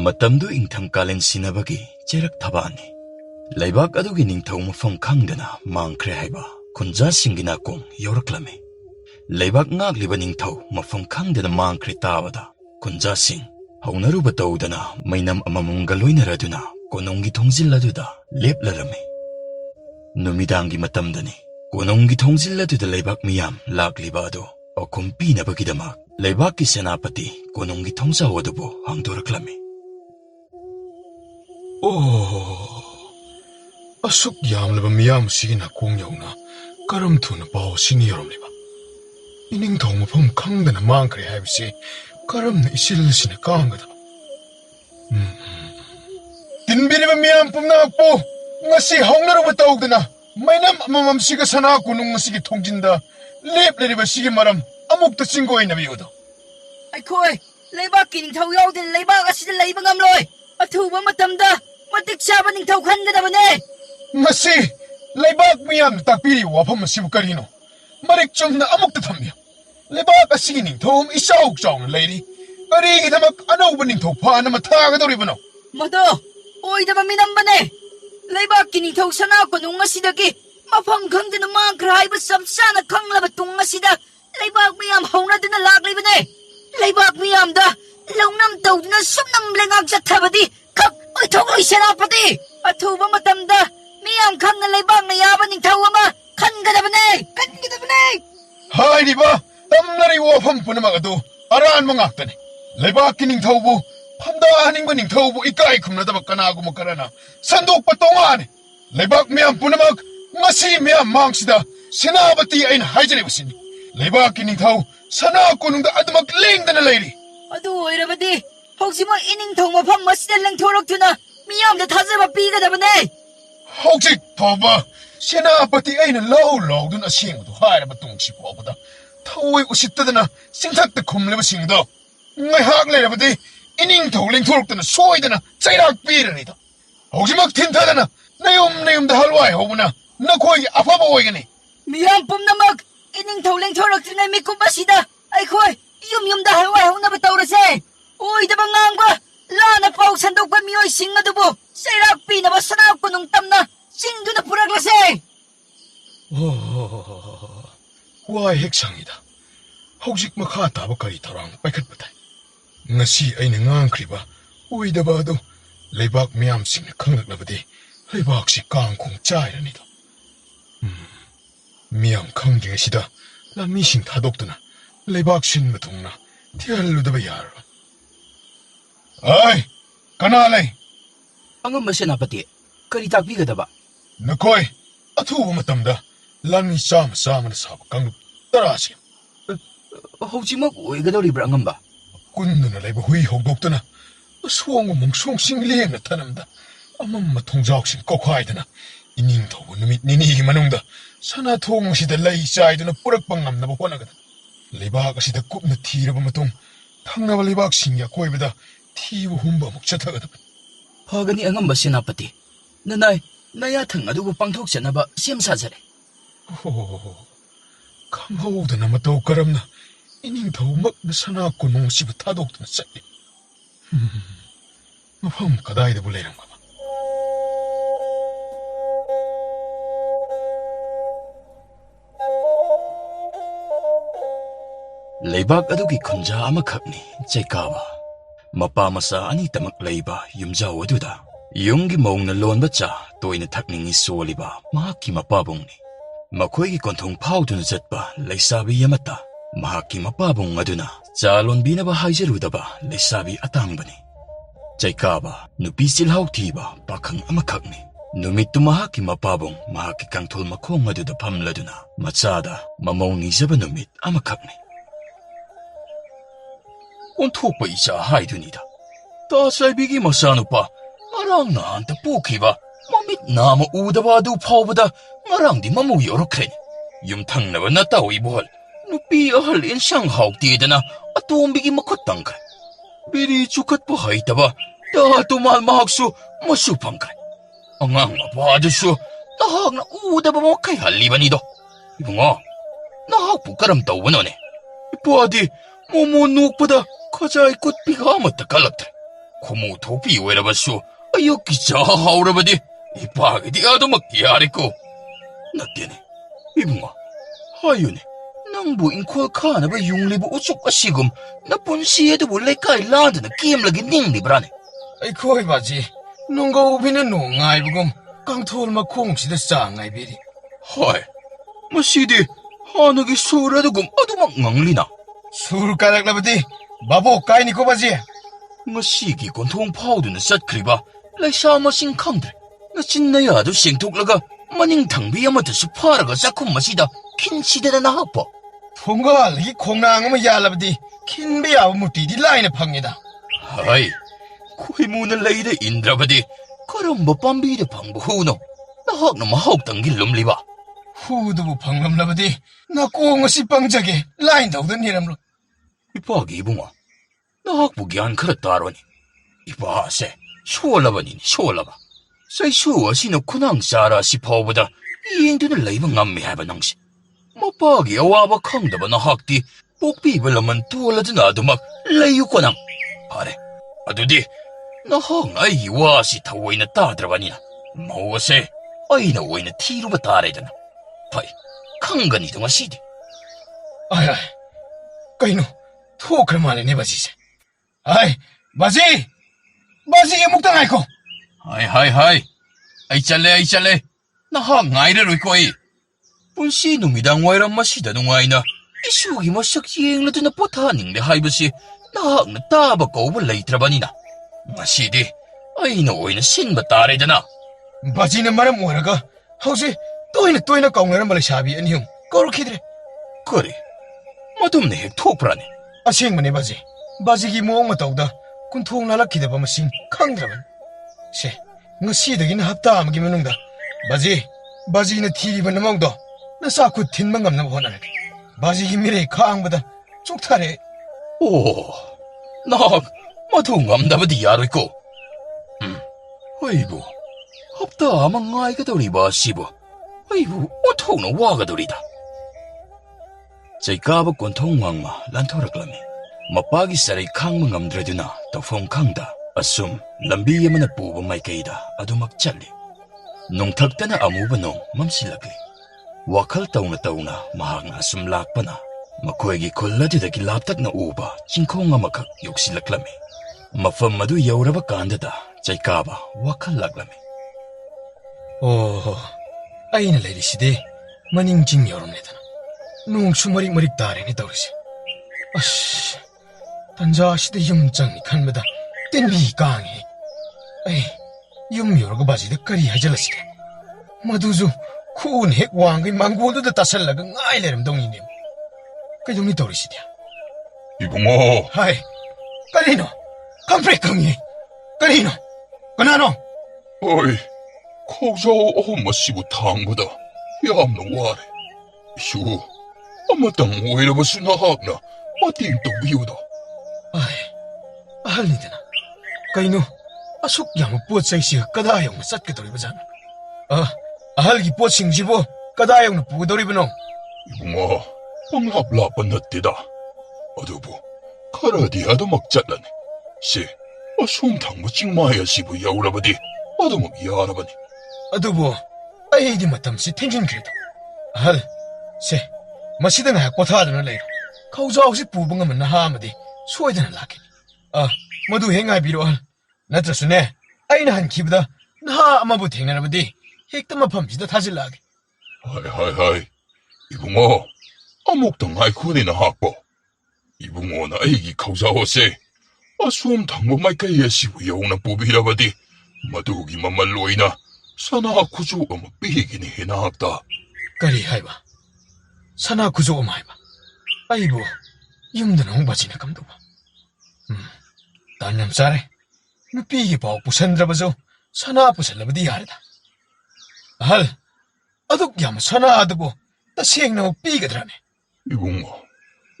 Matamdo ingtham kalen sinabagi cherak thabani. Laibak adugi ningthau mafam khangdana mangkhre haiba kunja singina kong yoraklame. Laibak ngagliba ningthau mafam khangdana mangkhre tabada kunja sing haunaruba tawdana mainam amamungga loinaraduna kononggi thongjilladuda leplarame. Numidangi matamdani kononggi thongjilladuda laibak miyam lagliba adu okum pinabagidamak laibak ki senapati kononggi thongjawadubo hangdoraklame. asuk yamlaba miyam sige na kong yaw na karam tu na bao siniyorom liba. Ining tong mapam kang na mangkari haibisi karam na isil sina kaangada. Tinbiriba miyam pumnakpo ngasi haungnaruba tawagdana mainam amamam siga sana kunung sige thongjinda leplariba sige maram amukta singgoy na biyudo. ꯑꯩꯈꯣꯏ ꯂꯩꯕꯥꯛꯀꯤ ꯅꯤꯡꯊꯧ ꯌꯥꯎꯗꯅ ꯂꯩꯕꯥꯛ ꯑꯁꯤꯗ ꯂꯩꯕ ꯉꯝꯂꯣꯏ. ꯑꯊꯨꯕ ꯃꯇꯝꯗ ꯃꯇꯤꯛ ꯆꯥꯕ ꯅꯤꯡꯊꯧ ꯈꯟꯒꯗꯕꯅꯦ. Ngasi Leibak miyam takpiri wafam asibu karino. Marik chumna amuk tatamya. Leibak asigi ningthom isauk chawna leiri. Karigi damak anauba ningthok phana mathagadoribano. Mado, oidaba minambane. Leibakki ningthok sana konung asidagi mafam khangdana mangkhra haiba samsana khanglaba tung asida leibak miyam haunaduna laklibane. Leibak miyamda launam tawduna sumnam lengak chathabadi khak oithokoi senapati. Athuba matamda miyam khangna leibak na yaba ningthau ama khangadabane. Hairiba tamlari wafam punamak adu aran mangaktani. Leibakki ningthaubu Pamda haninba ningthaubu ikai khumnadaba kanagumo karana sandokpa tongane. Leibak miyam punamak ngasi miyam mangsida senabati aina haijaribasini. Leibakki ningthau sana konungda adumak lengdana leiri. Adu oirabadi hoksimo iningthau mafam masida lengthoroktuna miyamda thajaba pigadabane. Hojik thoba senapati aina lauduna asengdu hairaba tungsi phobada thawai usittadana singthakta khumlebasingdo ngaihak leirabadi iningthau lengthoroktuna soidana chairak piranida. Hojimak thintadana nayumda halwai hobuna nakhoigi afaba oigani. Miyam pumnamak iningthau lengthoroktrina mikubasida aikhoi yumda halwai honaba tawrase. Oidaba ngangba lana pau sandokpa miyoi sing adubu chairak pinaba sanap konung tamna singduna puraklase. Wai heksangida. Hojik makha taba kari tarang paikhatpatai. Ngasi aina ngangkhriba oidaba adu leibak miyam singna khanglaknabadi leibak si kangkhung chairanido. Miyam khanggengasida lami sing thadoktuna leibak sinba thungna thialudaba yarwa. Ai kana lei Angamba senapati kari takbigadaba nakoi athuba matamda lami sama samana saba kanglup tarasi. haujimak oigadoribra angamba Kunduna leiba hui hogdoktuna aswongu mungsong sing lengna thanamda amamma thongjak sing kokhaidana iningthau numit nini gi manungda sana thong sida lei chaiduna purakpa ngamnaba honagada. Leibak asida kupna thiraba matung thangnaba leibak singya koibada thibu humba muk chathagadaba. Phagani angamba senapati nanai naya thang adubu pangthok chanaba sem sajare. Khamhaudana matau karamna iningthau makna sana konung siba thadoktuna chali. Mafam kadaidabu leirangaba. Leibak adugi khunja amakhakni chaikaba. Mapa masa ani tamak leiba yumjau aduda yunggi maungna lonba cha toina thakningi soliba mahaki mapabungni. Makhoigi konthong phauduna chatpa leisabi yamata mahaki mapabung aduna chalonbinaba haijarudaba leisabi atangbani. Chaikaba nupi silhau thiba pakhang amakhakni. Numittu mahaki mapabung mahaki kangthol makhong aduda phamladuna machada mamong nijaba numit amakhakni. Onthokpa icha haidunida tasaibigi masanupa ngarang naanta pokhiba mamit nama udaba adu phawbada ngarangdi mamu yorokhreni. Yumthangnaba nataw ibuhal nupi ahal insang hawtidana atombigi makhut tangkhay. Biri chukatpa haitaba tatumal mahaksu masu pangkhay. Angang apadusu nahakna udaba mo kay halibanido. Ibunga, nahakpu karam tawbanone. Ipadi momonukpada Kajai kut piga mata kalaktre. Kumu topi werabasu ayokki chaha haurabadi ipagidi adumak yariko. Natene ibunga hayune nangbu inkhol khanaba yunglibu uchuk asigum napunsi adubu lekai landana kiemlagi ninglibrane. Aikhoi baji nunga ubina nungaibugum kangthol makhongsida changaibiri. Hai masidi hanagi suradugum adumak nganglina. Sur kalaklabadi Babo kai ni ko baji. Ngasigi konthong phauduna chatkhriba laisa masing khangdre. Nachinaya adu sengthoklaga maning thangbi amata su pharaga chakhum masida khinsidana nahakpa. Thongal hi khongnang ama yalabadi khinbe yaw muti di laina phangida. Hai khoimuna leida indrabadi karamba pambi de phangbu huno. Nahakna mahok tangil lumliba. Hudubu phanglamlabadi nako ngasi pangjage lain dawda niramlo. Ipagi ibunga nahakpu gyan khara taroni. Ipa se sholabani sholaba. Sai shu asina khunang sara si phawbada ꯌꯦꯡꯗꯨꯅ ꯂꯩꯕ ꯉꯝꯃꯤ ꯍꯥꯏꯕ ꯅꯪꯁꯤ? ꯃꯄꯥꯒꯤ ꯑꯋꯥꯕ ꯈꯪꯗꯕ ꯅꯍꯥꯛꯇꯤ ꯄꯣꯛꯄꯤꯕ ꯂꯃꯟ ꯇꯣꯜꯂꯗꯨꯅ ꯑꯗꯨꯃꯛ ꯂꯩꯌꯨꯀꯣ ꯅꯪ. ꯐꯔꯦ, ꯑꯗꯨꯗꯤ ꯅꯍꯥꯛꯅ ꯑꯩꯒꯤ ꯋꯥꯁꯤ ꯊꯑꯣꯏꯅ ꯇꯥꯗ꯭ꯔꯕꯅꯤꯅ ꯃꯧ ꯑꯁꯦ ꯑꯩꯅ ꯑꯣꯏꯅ ꯊꯤꯔꯨꯕ ꯇꯥꯔꯦꯗꯅ. ꯐꯩ, ꯈꯪꯒꯅꯤꯗꯣ ꯉꯁꯤꯗꯤ. ꯑꯥꯏ ꯑꯥꯏ, ꯀꯩꯅꯣ ꯊꯣꯛꯈ꯭ꯔ ꯃꯥꯜꯂꯦꯅꯦ ꯕꯥꯖꯤꯁꯦ. ꯑꯥꯏ ꯕꯥꯖꯤ, ꯕꯥꯖꯤ ꯑꯃꯨꯛꯇ ꯉꯥꯏꯈꯣ. ꯍꯥꯏ, ꯑꯩ ꯆꯠꯂꯦ. ꯅꯍꯥꯛ ꯉꯥꯏꯔꯔꯣꯏꯀꯣ ꯑꯩ. ꯄꯨꯟꯁꯤ ꯅꯨꯃꯤꯗꯥꯡ ꯋꯥꯏꯔꯝ ꯑꯁꯤꯗ ꯅꯨꯡꯉꯥꯏꯅ ꯏꯁꯨꯒꯤ ꯃꯁꯛ ꯌꯦꯡꯂꯗꯨꯅ ꯄꯣꯊꯥꯅꯤꯡꯂꯦ ꯍꯥꯏꯕꯁꯤ ꯅꯍꯥꯛꯅ ꯇꯥꯕ ꯀꯧꯕ ꯂꯩꯇ꯭ꯔꯕꯅꯤꯅ ꯉꯁꯤꯗꯤ ꯑꯩꯅ ꯑꯣꯏꯅ ꯁꯤꯟꯕ ꯇꯥꯔꯦꯗꯅ. ꯕꯥꯖꯤꯅ ꯃꯔꯝ ꯑꯣꯏꯔꯒ ꯍꯧꯖꯤꯛ ꯇꯣꯏꯅ ꯀꯥꯎꯅꯔꯝꯕ ꯂꯩꯁꯥꯕꯤ ꯑꯅꯤ ꯑꯍꯨꯝ ꯀꯧꯔꯛꯈꯤꯗ꯭ꯔꯦ. ꯀꯔꯤ? ꯃꯗꯨꯝꯅ ꯍꯦꯛ ꯊꯣꯛꯄ꯭ꯔꯥꯅꯦ? ꯑꯁꯦꯡꯕꯅꯦ ꯕꯥꯖꯤ. ꯕꯥꯖꯤꯒꯤ ꯃꯑꯣꯡ ꯃꯇꯧꯗ ꯀꯨꯟꯊꯣꯡ ꯂꯥꯜꯂꯛꯈꯤꯗꯕ ꯃꯁꯤꯡ ꯈꯪꯗ꯭ꯔꯕꯅꯤ. ꯁꯦ, ꯉꯁꯤꯗꯒꯤꯅ ꯍꯞꯇꯥ ꯑꯃꯒꯤ ꯃꯅꯨꯡꯗ ꯕꯥꯖꯤꯅ ꯊꯤꯔꯤꯕ ꯅꯃꯧꯗꯣ ꯅꯆꯥ ꯈꯨꯠ ꯊꯤꯟꯕ ꯉꯝꯅꯕ ꯍꯣꯠꯅꯔꯒꯦ. ꯕꯥꯖꯤꯒꯤ ꯃꯤꯔꯩ ꯈꯥꯡꯕꯗ ꯆꯣꯛꯊꯔꯦ. ꯑꯣ, ꯅꯍꯥꯛ ꯃꯗꯨ ꯉꯝꯗꯕꯗꯤ ꯌꯥꯔꯣꯏꯀꯣ. ꯑꯩꯕꯨ ꯍꯞꯇꯥ ꯑꯃ ꯉꯥꯏꯒꯗꯧꯔꯤꯕ ꯑꯁꯤꯕꯨ ꯑꯩꯕꯨ ꯑꯣꯟꯊꯣꯛꯅ ꯋꯥꯒꯗꯧꯔꯤꯗ. ꯆꯩꯀꯥꯕ ꯀꯣꯟꯊꯣꯡ ꯋꯥꯡꯃ ꯂꯥꯟꯊꯣꯔꯛꯂꯝꯃꯤ. ꯃꯄꯥꯒꯤ ꯆꯔꯩ ꯈꯥꯡꯕ ꯉꯝꯗ꯭ꯔꯗꯨꯅ ꯇꯧꯐꯝ ꯈꯪꯗ ꯑꯁꯨꯝ ꯂꯝꯕꯤ ꯑꯃꯅ ꯄꯨꯕ ꯃꯥꯏꯀꯩꯗ ꯑꯗꯨꯃꯛ ꯆꯠꯂꯤ. ꯅꯣꯡꯊꯛꯇꯅ ꯑꯃꯨꯕ ꯅꯣꯡ ꯃꯝꯁꯤꯜꯂꯛꯂꯤ. ꯋꯥꯈꯜ ꯇꯧꯅ ꯃꯍꯥꯛꯅ ꯑꯁꯨꯝ ꯂꯥꯛꯄꯅ ꯃꯈꯣꯏꯒꯤ ꯈꯨꯜ ꯑꯗꯨꯗꯒꯤ ꯂꯥꯞꯇꯛꯅ ꯎꯕ ꯆꯤꯡꯈꯣꯡ ꯑꯃꯈꯛ ꯌꯧꯁꯤꯜꯂꯛꯂꯝꯃꯤ. ꯃꯐꯝ ꯑꯗꯨ ꯌꯧꯔꯕ ꯀꯥꯟꯗꯗ ꯆꯩꯀꯥꯕ ꯋꯥꯈꯜ ꯂꯥꯛꯂꯝꯃꯤ. ꯑꯣ, ꯑꯩꯅ ꯂꯩꯔꯤꯁꯤꯗꯤ ꯃꯅꯤꯡ ꯆꯤꯡ ꯌꯧꯔꯝꯂꯦꯗꯅ. ꯅꯣꯡꯁꯨ ꯃꯔꯤꯛ ꯇꯥꯔꯦꯅꯦ ꯇꯧꯔꯤꯁꯦ. ꯑꯁ, ꯇꯟꯖꯥꯁꯤꯗ ꯌꯨꯝ ꯆꯪꯅꯤ ꯈꯟꯕꯗ ꯇꯤꯟꯕꯤ ꯀꯥꯡꯉꯤ. ꯑꯩ ꯌꯨꯝ ꯌꯧꯔꯒ ꯕꯥꯖꯤꯗ ꯀꯔꯤ ꯍꯥꯏꯖꯜꯂꯁꯤꯒꯦ? ꯃꯗꯨꯁꯨ ꯈꯨꯎꯅ ꯍꯦꯛ ꯋꯥꯡꯒꯩ ꯃꯥꯡꯒꯣꯜꯗꯨꯗ ꯇꯥꯁꯜꯂꯒ ꯉꯥꯏ ꯂꯩꯔꯝꯗꯧꯅꯤꯅꯦ. ꯀꯩꯗꯧꯅꯤ ꯇꯧꯔꯤꯁꯤꯗꯤ? 이봉호, ꯍꯥꯏ, ꯀꯔꯤꯅꯣ? ꯈꯪꯄ꯭ꯔꯦꯛ ꯈꯪꯉꯤ. ꯀꯔꯤꯅꯣ? ꯀꯅꯥꯅꯣ? 어이, 코자오 엄마씨부 탕보다 얌나 와래. 이슈, 아마땅 오이라버스 나학나 마띵 또비우다. ꯑꯥꯏ, ꯑꯍꯜꯅꯤꯗꯅ. ꯀꯩꯅꯣ ꯑꯁꯨꯛ ꯌꯥꯝꯕ ꯄꯣꯠ ꯆꯩꯁꯤꯒ ꯀꯗꯥꯏ ꯌꯧꯅ ꯆꯠꯀꯗꯧꯔꯤꯕꯖꯥꯠꯅꯣ? ꯑꯍꯜꯒꯤ ꯄꯣꯠꯁꯤꯡꯁꯤꯕꯨ ꯀꯗꯥꯏ ꯌꯧꯅ ꯄꯨꯒꯗꯧꯔꯤꯕꯅꯣ? 이봉호, ꯄꯪꯂꯥꯞ ꯅꯠꯇꯦꯗ. ꯑꯗꯨꯕꯨ ꯈꯔꯗꯤ ꯑꯗꯨꯃꯛ ꯆꯠꯂꯅꯤ. ꯁꯤ ꯑꯁꯣꯝ ꯊꯪꯕ ꯆꯤꯡꯃꯥꯏ ꯑꯁꯤꯕꯨ ꯌꯧꯔꯕꯗꯤ ꯑꯗꯨꯃꯛ ꯌꯥꯔꯕꯅꯤ. ꯑꯗꯨꯕꯨ ꯑꯩꯗꯤ ꯃꯇꯝꯁꯤ ꯊꯦꯡꯖꯤꯟꯈ꯭ꯔꯦꯗ. ꯑꯍꯜ, ꯁꯦ, ꯃꯁꯤꯗ ꯉꯥꯏꯍꯥꯛ ꯄꯣꯊꯥꯗꯨꯅ ꯂꯩꯔꯣ. ꯈꯧꯖꯥꯎꯁꯤ ꯄꯨꯕ ꯉꯝꯕ ꯅꯍꯥ ꯑꯃꯗꯤ ꯁꯣꯏꯗꯅ ꯂꯥꯛꯈꯤꯅꯤ. ꯃꯗꯨ ꯍꯦꯛ ꯉꯥꯏꯕꯤꯔꯣ ꯑꯍꯜ. ꯅꯠꯇ꯭ꯔꯁꯨꯅꯦ, ꯑꯩꯅ ꯍꯟꯈꯤꯕꯗ ꯅꯍꯥ ꯑꯃꯕꯨ ꯊꯦꯡꯅꯔꯕꯗꯤ ꯍꯦꯛꯇ ꯃꯐꯝꯁꯤꯗ ꯊꯥꯖꯤꯜꯂꯛꯑꯒꯦ. ꯍꯥꯏ, 이봉호, ꯑꯃꯨꯛꯇ ꯉꯥꯏꯈꯣꯅꯦ ꯅꯍꯥꯛꯄꯣ. 이봉호ꯅ ꯑꯩꯒꯤ ꯈꯧꯖꯥꯎ ꯑꯁꯦ ꯑꯁꯣꯝ ꯊꯪꯕ ꯃꯥꯏꯀꯩ ꯑꯁꯤꯕꯨ ꯌꯧꯅ ꯄꯨꯕꯤꯔꯕꯗꯤ ꯃꯗꯨꯒꯤ ꯃꯃꯜ ꯑꯣꯏꯅ ꯁꯅꯥ ꯈꯨꯖꯣꯛ ꯑꯃ ꯄꯤꯒꯅꯤ ꯅꯍꯥꯛꯇ. ꯀꯔꯤ ꯍꯥꯏꯕ? ꯁꯅꯥ ꯈꯨꯖꯣꯛ ꯑꯃ ꯍꯥꯏꯕ? ꯑꯩꯕꯨ ꯌꯨꯝꯗ ꯅꯣꯡ ꯕꯥꯖꯤꯅ ꯀꯝꯗꯧꯕ? ꯇꯥꯟ ꯌꯥꯝ ꯆꯥꯔꯦ. ꯅꯨꯄꯤꯒꯤ ꯄꯥꯎ ꯄꯨꯁꯟꯗ꯭ꯔꯕꯁꯨ ꯁꯅꯥ ꯄꯨꯁꯜꯂꯕꯗꯤ ꯌꯥꯔꯦꯗ. ꯑꯍꯜ, ꯑꯗꯨꯛ ꯌꯥꯝꯕ ꯁꯅꯥ ꯑꯗꯨꯕꯨ ꯇꯁꯦꯡꯅ ꯄꯤꯒꯗ꯭ꯔꯥꯅꯦ? 이봉호,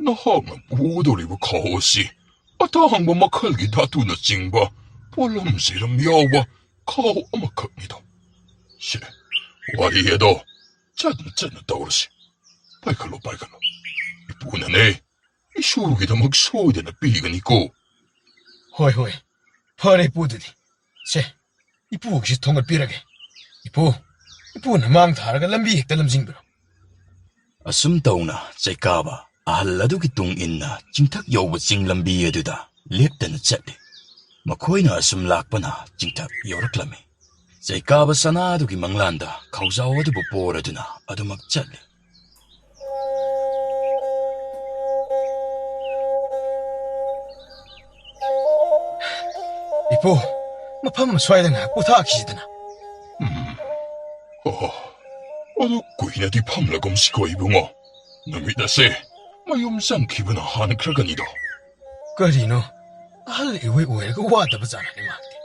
ꯅꯍꯥꯛꯅ ꯄꯨꯒꯗꯧꯔꯤꯕ ꯈꯥꯎ ꯑꯁꯤ ꯑꯇꯥꯡꯕ ꯃꯈꯜꯒꯤ ꯙꯥꯇꯨꯅꯆꯤꯡꯕ ꯄꯣꯠꯂꯝ ꯆꯩꯔꯝ ꯌꯥꯎꯕ ꯈꯥꯎ ꯑꯃꯈꯛꯅꯤꯗ. ꯁꯦ, ꯋꯥꯔꯤ ꯑꯗꯣ ꯆꯠꯅ ꯇꯧꯔꯁꯤ. ꯄꯥꯏꯈꯠꯂꯣ. 이쁘ꯅꯅꯦ, 이슈ꯒꯤꯗꯃꯛ 소이ꯗꯅ ꯄꯤꯒꯅꯤꯀꯣ. ꯍꯣꯏ, ꯐꯔꯦ ꯏꯄꯨꯗꯨꯗꯤ. ꯁꯦ, ꯏꯄꯨꯒꯤꯁꯨ ꯊꯣꯡꯒꯠꯄꯤꯔꯒꯦ. ꯏꯄꯨꯅ ꯃꯥꯡ ꯊꯥꯔꯒ ꯂꯝꯕꯤ ꯍꯦꯛꯇ ꯂꯝꯖꯤꯡꯕꯤꯔꯣ. ꯑꯁꯨꯝ ꯇꯧꯅ ꯆꯩꯀꯥꯕ ꯑꯍꯜ ꯑꯗꯨꯒꯤ ꯇꯨꯡ ꯏꯟꯅ ꯆꯤꯡꯊꯛ ꯌꯧꯕ ꯆꯤꯡ ꯂꯝꯕꯤ ꯑꯗꯨꯗ ꯂꯦꯞꯇꯅ ꯆꯠꯂꯤ. ꯃꯈꯣꯏꯅ ꯑꯁꯨꯝ ꯂꯥꯛꯄꯅ ꯆꯤꯡꯊꯛ ꯌꯧꯔꯛꯂꯝꯃꯤ. ꯆꯩꯀꯥꯕ ꯁꯅꯥ ꯑꯗꯨꯒꯤ ꯃꯪꯂꯥꯟꯗ ꯈꯧꯖꯥꯎ ꯑꯗꯨꯕꯨ ꯄꯣꯔꯗꯨꯅ ꯑꯗꯨꯃꯛ ꯆꯠꯂꯤ. ꯏꯄꯨ, ꯃꯐꯝ ꯑꯁ꯭ꯋꯥꯏꯗ ꯉꯥꯏꯍꯥꯛ ꯄꯣꯊꯥꯈꯤꯁꯤꯗꯅ. ꯑꯗꯨ ꯀꯨꯏꯅꯗꯤ ꯐꯝꯂꯒꯨꯝꯁꯤꯀꯣ 이봉호. ꯅꯨꯃꯤꯠ ꯑꯁꯦ ꯃꯌꯨꯝ ꯆꯪꯈꯤꯕꯅ ꯍꯥꯟꯈ꯭ꯔꯒꯅꯤꯗꯣ. ꯀꯔꯤꯅꯣ? ꯑꯍꯜ ꯏꯑꯣꯏ ꯑꯣꯏꯔꯒ ꯋꯥꯗꯕ ꯖꯥꯠꯅꯤ ꯃꯍꯥꯛꯇꯤ.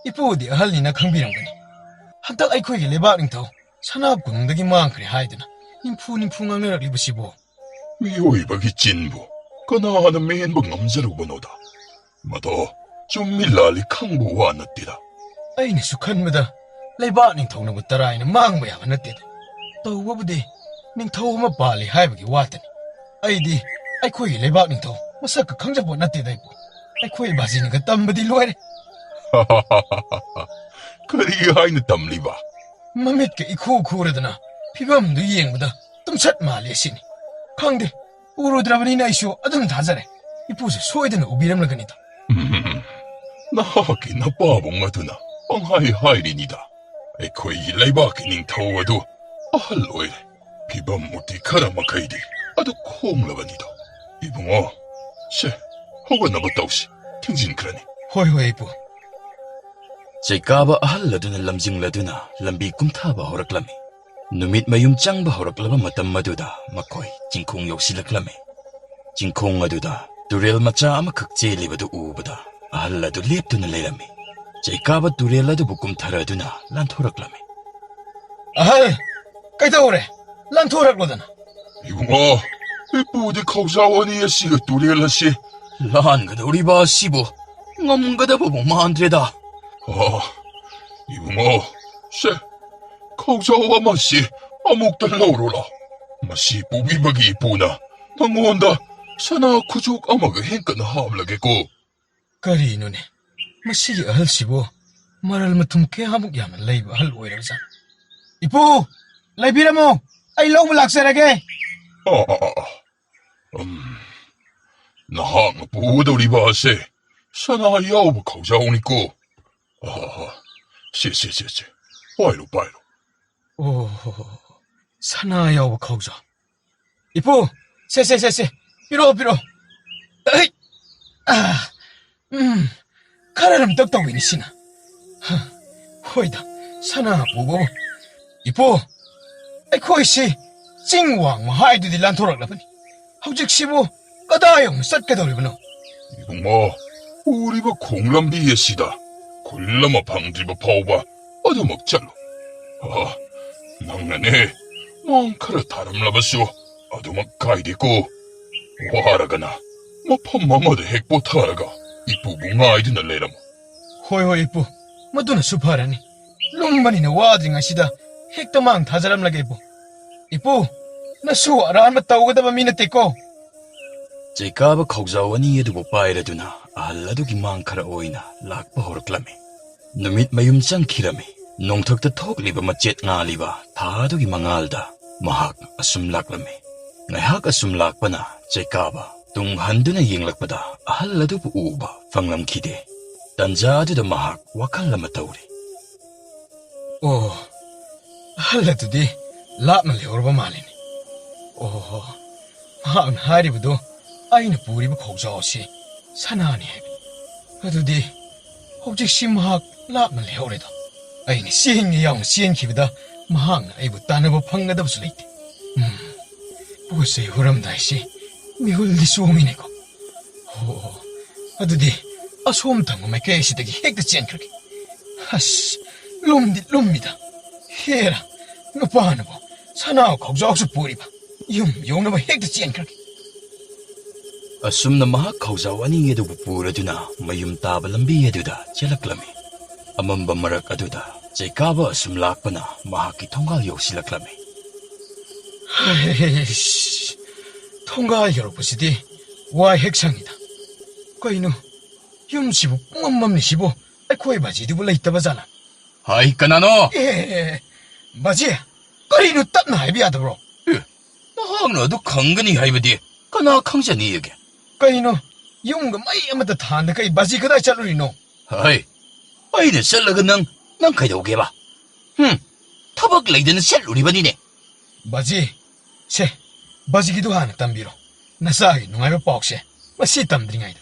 ꯏꯄꯨꯗꯤ ꯑꯍꯜꯅꯤꯅ ꯈꯪꯕꯤꯔꯝꯒꯅꯤ. ꯍꯟꯗꯛ ꯑꯩꯈꯣꯏꯒꯤ ꯂꯩꯕꯥꯛ ꯅꯤꯡꯊꯧ ꯁꯅꯥ ꯀꯣꯅꯨꯡꯗꯒꯤ ꯃꯥꯡꯈ꯭ꯔꯦ ꯍꯥꯏꯗꯅ ꯅꯤꯝꯐꯨ ꯉꯥꯡꯅꯔꯛꯂꯤꯕꯁꯤꯕꯨ. ꯃꯤꯑꯣꯏꯕꯒꯤ ꯆꯤꯟꯕꯨ ꯀꯅꯥꯅ ꯃꯦꯟꯕ ꯉꯝꯖꯔꯨꯕꯅꯣꯗ. ꯃꯗꯣ ꯆꯨꯝꯃꯤ ꯂꯥꯜꯂꯤ ꯈꯪꯕ ꯋꯥ ꯅꯠꯇꯦꯗ. ꯑꯩꯅꯁꯨ ꯈꯟꯕꯗ ꯂꯩꯕꯥꯛ ꯅꯤꯡꯊꯧꯅꯕꯨ ꯇꯔꯥꯏꯅ ꯃꯥꯡꯕ ꯌꯥꯕ ꯅꯠꯇꯦꯗ ꯇꯧꯕꯕꯨꯗꯤ ꯅꯤꯡꯊꯧ ꯑꯃ ꯄꯥꯜꯂꯤ ꯍꯥꯏꯕꯒꯤ ꯋꯥꯇꯅꯤ ꯑꯩꯗꯤ ꯑꯩꯈꯣꯏꯒꯤ ꯂꯩꯕꯥꯛ ꯅꯤꯡꯊꯧ ꯃꯁꯛꯀ ꯈꯪꯖꯄꯣꯠ ꯅꯠꯇꯦꯗ ꯏꯄꯨ ꯑꯩꯈꯣꯏ ꯕꯥꯖꯤꯅꯒ ꯇꯝꯕꯗꯤ ꯂꯣꯏꯔꯦ ꯀꯔꯤ ꯍꯥꯏꯅ ꯇꯝꯂꯤꯕ ꯃꯃꯤꯠꯀ ꯏꯈꯨ ꯈꯨꯔꯗꯅ ꯐꯤꯕꯝꯗꯨ ꯌꯦꯡꯕꯗ ꯇꯨꯝꯁꯠ ꯃꯥꯜꯂꯤ ꯑꯁꯤꯅꯤ ꯈꯪꯗꯦ ꯎꯔꯨꯗ꯭ꯔꯕꯅꯤꯅ ꯑꯩꯁꯨ ꯑꯗꯨꯝ ꯊꯥꯖꯔꯦ ꯏꯄꯨꯁꯨ ꯁꯣꯏꯗꯅ ꯎꯕꯤꯔꯝꯂꯒꯅꯤꯗ ꯅꯍꯥꯛꯀꯤ ꯅꯄꯥꯕꯨꯡ ꯑꯗꯨꯅ ꯄꯪꯍꯥꯏ ꯍꯥꯏꯔꯤꯅꯤꯗ ꯑꯩꯈꯣꯏꯒꯤ ꯂꯩꯕꯥꯛꯀꯤ ꯅꯤꯡꯊꯧ ꯑꯗꯨ ꯑꯍꯜ ꯑꯣꯏꯔꯦ ꯐꯤꯕꯝꯃꯨꯛꯇꯤ ꯈꯔ ꯃꯈꯩꯗꯤ ꯑꯗꯨ ꯈꯣꯡꯂꯕꯅꯤꯗ 이붕어, 쎄, 허건나부 따우시, 팅진크라니. 호이호이 부. 제까바 아할라두나 람징라두나 람비 꿈타바 호락라미. 누밋 마윰 짱바 호락라바 마땀마두다 마코이 징콩 욕실락라미. 징콩 아두다 두렐 마짜 아마 극제리바두 우바다 아할라두 랩두나 레라미. 제까바 두렐라두 부꿈 타라두나 란토락라미. 아할, 까이다오래, 란토락로다나. 이붕어, 뿌디 카우사원이야 씨가 두리엘라 씨. 란가다 우리 바 씨부 ngomgada bobo mandreda. 이붕어, 쎄, 카우사와 마씨 아목달 나오로라. 마씨 뿌비박이 이쁘나. 당원다 사나 구족 아마가 행까나 하블라겠고. 까리누네, 마씨 아할씨부 말을 마툼 케하목 야만 레이브 할 오이라자. 이쁘, 레이비라모, 아이 로브 락사라게. 나항 부더리 바세 사나 야오브 카우사오니고. 쎄쎄쎄쎄, 바이로. 오, 사나 야오브 카우사. 이쁘, 쎄쎄쎄쎄, 삐로. 에이, 카라름 떡떡이니 시나. 호이다, 사나 보고. 이쁘, 에코이씨, 찡왕 하이드디 란토락라버니. ꯍꯧꯖꯤꯛ sibu ꯀꯗꯥꯏ ꯆꯠꯀꯗꯧꯔꯤꯕꯅꯣ? 이봉마, 우리가 공람비의 시다. 굴라마 방지바 파오바 어두먹 잘로. 낭나네 멍카라 다름라바쇼 어두먹 가이디고 와라가나 뭐 펌마마드 핵보 타라가 이쁘붕아 아이드나 레라모. 호이호이 이쁘 마두나 수파라니 롱만이나 와드링아시다 핵도망 다자람라게 이쁘 이쁘 나수 아라한바 따오가다바 미나떼고. 제까바 카우자와니 에두보 빠이라두나 아할라두기 망카라 오이나 락바 호락라미. 누밋 마윰 짱키라미. 농턱다 톡리바 마쳇 ngaaliba 다두기 망알다 마학 아숨락라미. ngaihak asumlakpana 제까바 둥한두나 잉락바다 아할라두부 우바 방람키데 단자두다 마학 와칼라마 타우리. 오, 아할라두디 랍나 레오르바 말리니. 오, 마학나 하리부도 아이나 부리부 거기서시 사나니 해. 아두디 혹시 마학 랍나 레오레다. 아이니 시행이 양 시행키보다 마학나 아이부 따나부 방가다부스 레이테. 보세요 흐름다이시 미hul리 수오미네고. 오, 아두디 아소음탕고 마케시다기 핵다 찌안크게. 하씨, 롬니다. 헤라, 너빠하나보 사나우 거기서 부리바. 용나바 핵다 찌안크게. asumna mahak kauzawani edubu puraduna mayum taba lambi eduda chelaklami. Amamba marak aduda 제까바 asumlakpana mahaki 통갈 욕실라klami. 하이씨, 통갈 여러분시디 와 핵상이다. 거이누 юм시부 뿜맘맘니시부 코이 바지디 불라 있다바잖아. 하이 까나노. 예, 맞지야. 거이누 땀나 해비하더브로. 나항나도 강근이 하이버디 까나 강자니 얘기. 거이누 용가 마이 아마다 타는데 거이 바지 그다 잘루리노. 하이, 아이는 셀러가 난 가야 오게봐. 타박 레이드는 셀루리반이네. 바지, 세, 바지기도 하나 땀비로. 나사기 농아이바 뻑세. 마시 땀드링아이다.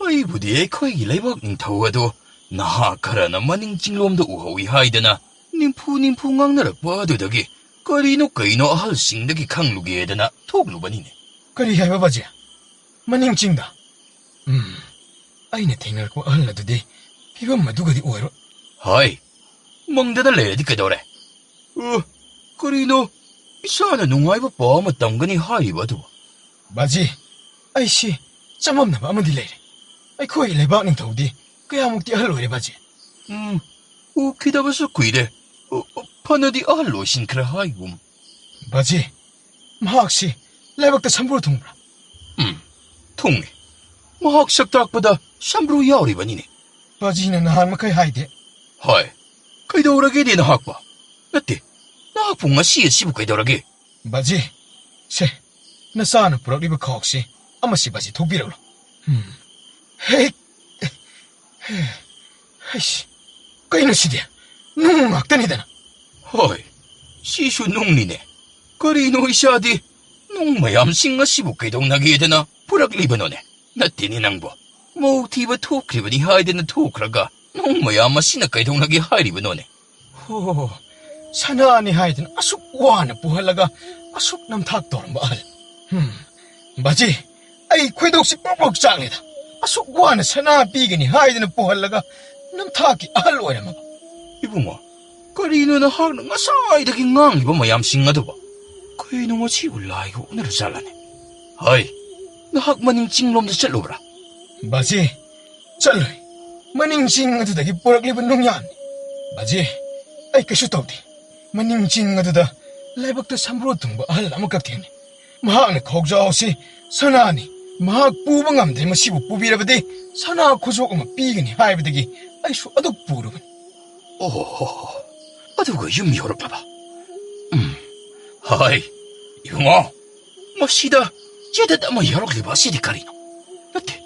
아이 부디에 코이기 레이박 타와도 나 카라나 마닝 징롬도 우호이 하이드나 님푸 낭나락 바두덕이 거리노 아할 싱덕이 강루기에드나 톡루반이네. 거리 해봐 바지야. 마닝 찡다. 아이네 탱을고 알라두디 피범 마두가디 오이로. 하이, 멍대다 레디 그도래. 거리노 이사나 농아이바 빠마 땅거니 하이바도. 바지, 아이씨, 짬없나 바마디 레이래. 아이 코이 레바닝 더우디 그야 목디 할로이래 바지. ukidabasa kuide. Panadi alosin kra haigum. 바지, 마학씨, 레박다 삼부로 동브라. 통해. Mahak saktakpada sambro yauri banine. 바지는 나한 마카이 하이데. Hai. Kaidorage din hakpa. Natti. Nakapung ngasi sibu kaidorage. 바지, 세, 나사는 부럭리브 카옥시, 아마씨 바지 독비라고. 헤이, 헤이씨, 까이노시디야. 너무 막단이다나. Hai. Sisu nungnine. Karino isadi. Nung mayam singa sibu kaidong nagidana. Puragliba none. Natti ninangbo. Mo tiba tukriba ni haidena tukraga. Nung mayam asina kaidong nagi hairiba none. 호, 사나니 하이든 아숙 와나 부할라가 아숙 남탁 도는 말. 바지, 아이 괴독시 뻑뻑 짱이다. 아숙 와나 사나 비기니 하이든 부할라가 남탁이 알로야 마. Ibungo. Karino na hak ng asay daging ngang iba mayam singa doba. Kaino nga si ulay ko na rasalane. Hai. Nahak maning cinglom na salobra. 바지, 짤로이. 마닝징 아두다기 뽀락리번 농yan. 바지, 아이 그슈 떠오디. 마닝징 아두다 라이박도 삼부로 둥바 알라마 깍티네. 마학네 걱정없이 사나니 마학 부방암들 뭐 시부 부비라버디 사나 고소가 비기니 하이버디기 아이슈 아독 부르분. Oh, aduga yum yorop baba. Hai. Ibungo. Masida. Jeda da ma yorok liba sidi karino. Nate.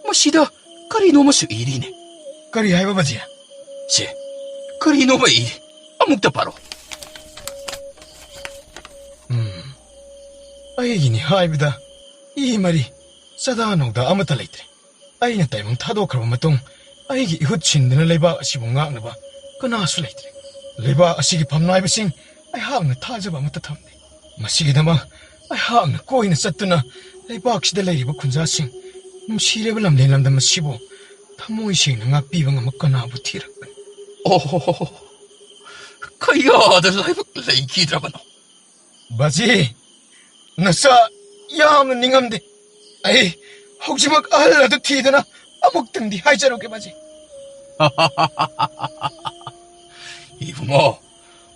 Masida. Karino masu irine. 까리 하이바 바지야. Se. Karino ba iri. Amukta paro. 아이기니 하이브다. 이 말이 사다노다 아무타 레이트레. 아이나 따이멍 타도크라바 마통 아이기 이웃 친드는 레바 시봉각나바 그나수 레이트레. 레바 아시기 밤나이브싱 아이 하악나 타자바 아무타 탐네. 마시기다마 아이 하악나 꼬이나 쌌드나 레바 악시다 레이리바 군자싱 시레블람 렐람다마 시보 타모이싱나 ngakpibang makanabu tirakban. Oh. Kaya da live leiki drabano. 바지, 나사 야함은 닝함데, 아이 혹시 막 알라도 티드나 아목등디 하이자로게 바지. Ibungo.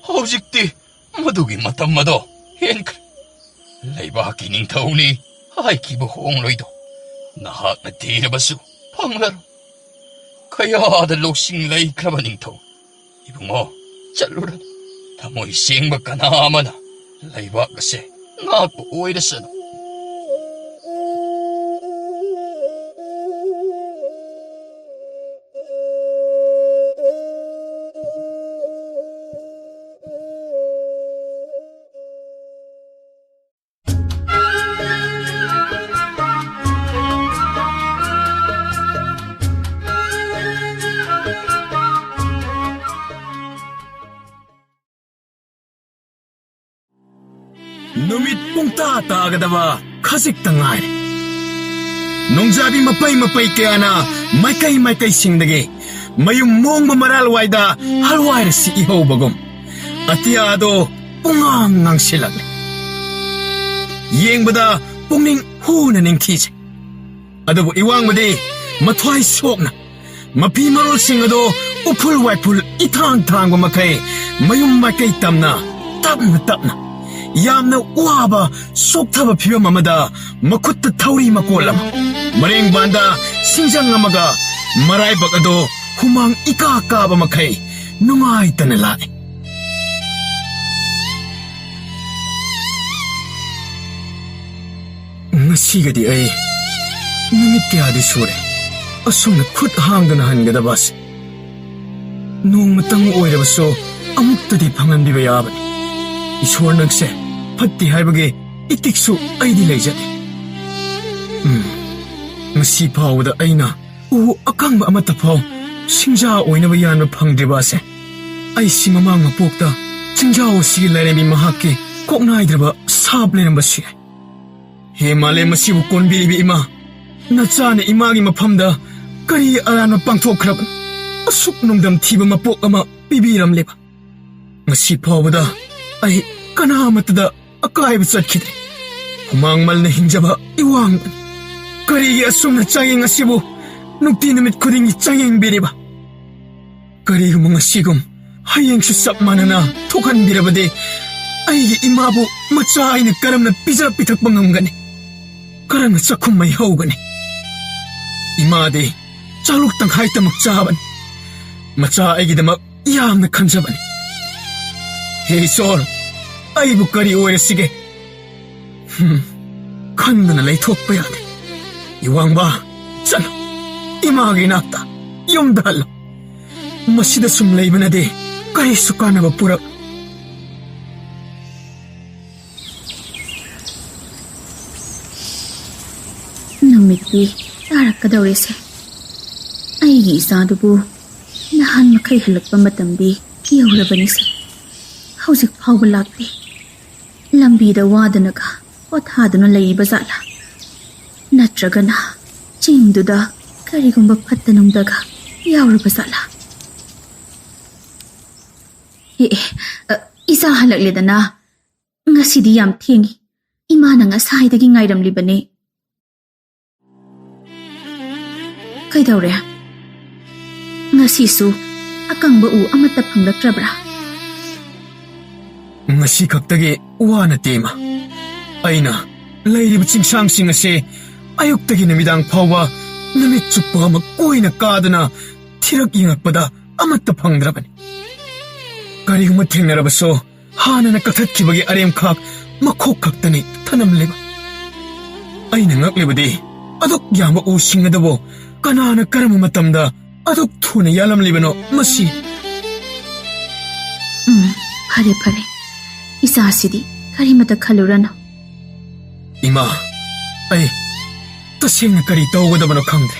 Hojikti. Madugi matamado. Henk. Leiba kining tauni. Hai kibo hong loido. Nahak na tira basu. Panglaro. Kaya da loksing lay krabaning to. Ibungo. Chaluran. Tamoy sing baka naman na. Leiba kasi. Nga po uwi na sana. Numit pungta tagadaba kasik tangay. Nongjabi mapay kaya na maykay singdagi mayung mong mamaral wayda halway si iho bagom. Atiyado pungang silag. Yeng bada pungning hunaning kise. Adabo iwang badi matway sok na. Mapimarol singado upul waypul itang makay mayung maykay tamna tapna. Yamna waba soktaba 피벼 mamada makutta tauri makolam mareng banda singjang amaga maray bagado humang ikakaba makay nungay tanalay. Ngasigadi ay numit kaya di sure asong na kut hangdana hangadabas nung matang oirabaso amukta di pangan bibayabani iswar nagse pati haibage itiksu ay di layjade. Ngasi pawda ay na akang ba amata paw singja oy na bayan mapangdriba se ay si mamang mapokta singja o sige layrebi mahaki kok na idraba sable ng basi. Hemale masibu kon bilibi ima natsane imagi mapamda kari aran mapangtok kraban asuk nungdam tiba mapok ama bibiram leba. Ngasi pawda ay kanamatada akayba satkidre. Humangmal na hinjaba iwang. Karigi asum na changing asibo nukti namit kuding changing biniba. ꯀꯔꯤꯒꯨꯝꯕ ꯉꯁꯤꯒꯨꯝ ꯍꯌꯦꯡꯁꯨ ꯆꯞ ꯃꯥꯟꯅꯅ ꯊꯣꯛꯍꯟꯕꯤꯔꯕꯗꯤ ꯑꯩꯒꯤ ꯏꯃꯥꯕꯨ ꯃꯆꯥ ꯑꯩꯅ ꯀꯔꯝꯅ ꯄꯤꯖ ꯄꯤꯊꯛꯄ ꯉꯝꯒꯅꯤ? ꯀꯔꯝꯅ ꯆꯥꯛꯈꯨꯝ ꯃꯩ ꯍꯧꯒꯅꯤ? ꯏꯃꯥꯗꯤ ꯆꯥꯂꯨꯛ ꯇꯪꯈꯥꯏꯇꯃꯛ ꯆꯥꯕꯅꯤ. ꯃꯆꯥ ꯑꯩꯒꯤꯗꯃꯛ ꯌꯥꯝꯅ ꯈꯟꯖꯕꯅꯤ. ꯍꯦ ꯏꯁꯣꯔ, ꯑꯩꯕꯨ ꯀꯔꯤ ꯑꯣꯏꯔꯁꯤꯒꯦ? ꯈꯟꯗꯅ ꯂꯩꯊꯣꯛꯄ ꯌꯥꯗꯦ. ꯏꯋꯥꯡꯕ, ꯆꯠꯂꯣ. ꯏꯃꯥꯒꯤ ꯅꯥꯛꯇ ꯌꯨꯝꯗ ꯍꯜꯂꯣ. ꯃꯁꯤꯗ ꯁꯨꯝ ꯂꯩꯕꯅꯗꯤ ꯀꯔꯤꯁꯨ ꯀꯥꯟꯅꯕ ꯄꯨꯔꯛ. ꯅꯨꯃꯤꯠꯇꯤ ꯇꯥꯔꯛꯀꯗꯧꯔꯤꯁꯦ. ꯑꯩꯒꯤ ꯏꯆꯥꯗꯨꯕꯨ ꯅꯍꯥꯟ ꯃꯈꯩ ꯍꯜꯂꯛꯄ ꯃꯇꯝꯗꯤ ꯌꯧꯔꯕꯅꯤꯁꯦ. ꯍꯧꯖꯤꯛ ꯐꯥꯎꯕ ꯂꯥꯛꯇꯦ. ꯂꯝꯕꯤꯗ ꯋꯥꯗꯅꯒ ꯄꯣꯊꯥꯗꯨꯅ ꯂꯩꯔꯤꯕ ꯖꯥꯠꯂꯥ? ꯅꯠꯇ꯭ꯔꯒꯅ ꯆꯤꯡꯗꯨꯗ ꯀꯔꯤꯒꯨꯝꯕ ꯐꯠꯇ ꯅꯨꯡꯗꯒ ꯌꯥꯎꯔꯕ ꯖꯥꯠꯂꯥ? ꯏꯆꯥ ꯍꯜꯂꯛꯂꯦꯗꯅ. ꯉꯁꯤꯗꯤ ꯌꯥꯝ ꯊꯦꯡꯉꯤ. ꯏꯃꯥꯅ ꯉꯁꯥꯏꯗꯒꯤ ꯉꯥꯏꯔꯝꯂꯤꯕꯅꯦ. ꯀꯩꯗꯧꯔꯦ? ꯉꯁꯤꯁꯨ ꯑꯀꯪꯕ ꯎ ꯑꯃꯠꯇ ꯐꯪꯂꯛꯇ꯭ꯔꯕ꯭ꯔꯥ? ꯉꯁꯤ ꯈꯛꯇꯒꯤ ꯋꯥ ꯅꯠꯇꯦ ꯏꯃꯥ. ꯑꯩꯅ ꯂꯩꯔꯤꯕ ꯆꯤꯡꯁꯥꯡꯁꯤꯡ ꯑꯁꯤ ꯑꯌꯨꯛꯇꯒꯤ ꯅꯨꯃꯤꯗꯥꯡ ꯐꯥꯎꯕ ꯅꯨꯃꯤꯠ ꯆꯨꯞꯄ ꯑꯃ ꯀꯣꯏꯅ ꯀꯥꯗꯨꯅ ꯊꯤꯔꯛ ꯌꯦꯡꯉꯛꯄꯗ ꯑꯃꯠꯇ ꯐꯪꯗ꯭ꯔꯕꯅꯤ. ꯀꯔꯤꯒꯨꯝꯕ ꯊꯦꯡꯅꯔꯕꯁꯨ ꯍꯥꯟꯅꯅ ꯀꯛꯊꯠꯈꯤꯕꯒꯤ ꯑꯔꯦꯝꯈꯥꯛ ꯃꯈꯣꯛ ꯈꯛꯇꯅꯤ ꯊꯅꯝꯂꯤꯕ. ꯑꯩꯅ ꯉꯛꯂꯤꯕꯗꯤ ꯑꯗꯨꯛ ꯌꯥꯝꯕ ꯎꯁꯤꯡ ꯑꯗꯨꯕꯨ ꯀꯅꯥꯅ ꯀꯔꯝꯕ ꯃꯇꯝꯗ ꯑꯗꯨꯛ ꯊꯨꯅ ꯌꯥꯜꯂꯝꯂꯤꯕꯅꯣ ꯃꯁꯤ? ꯐꯔꯦ ꯐꯔꯦ. ꯏꯆꯥꯁꯤꯗꯤ ꯀꯔꯤꯃꯇ ꯈꯜꯂꯨꯔꯅꯨ. ꯏꯃꯥ, ꯑꯩ ꯇꯁꯦꯡꯅ ꯀꯔꯤ ꯇꯧꯒꯗꯕꯅꯣ ꯈꯪꯗ꯭ꯔꯦ.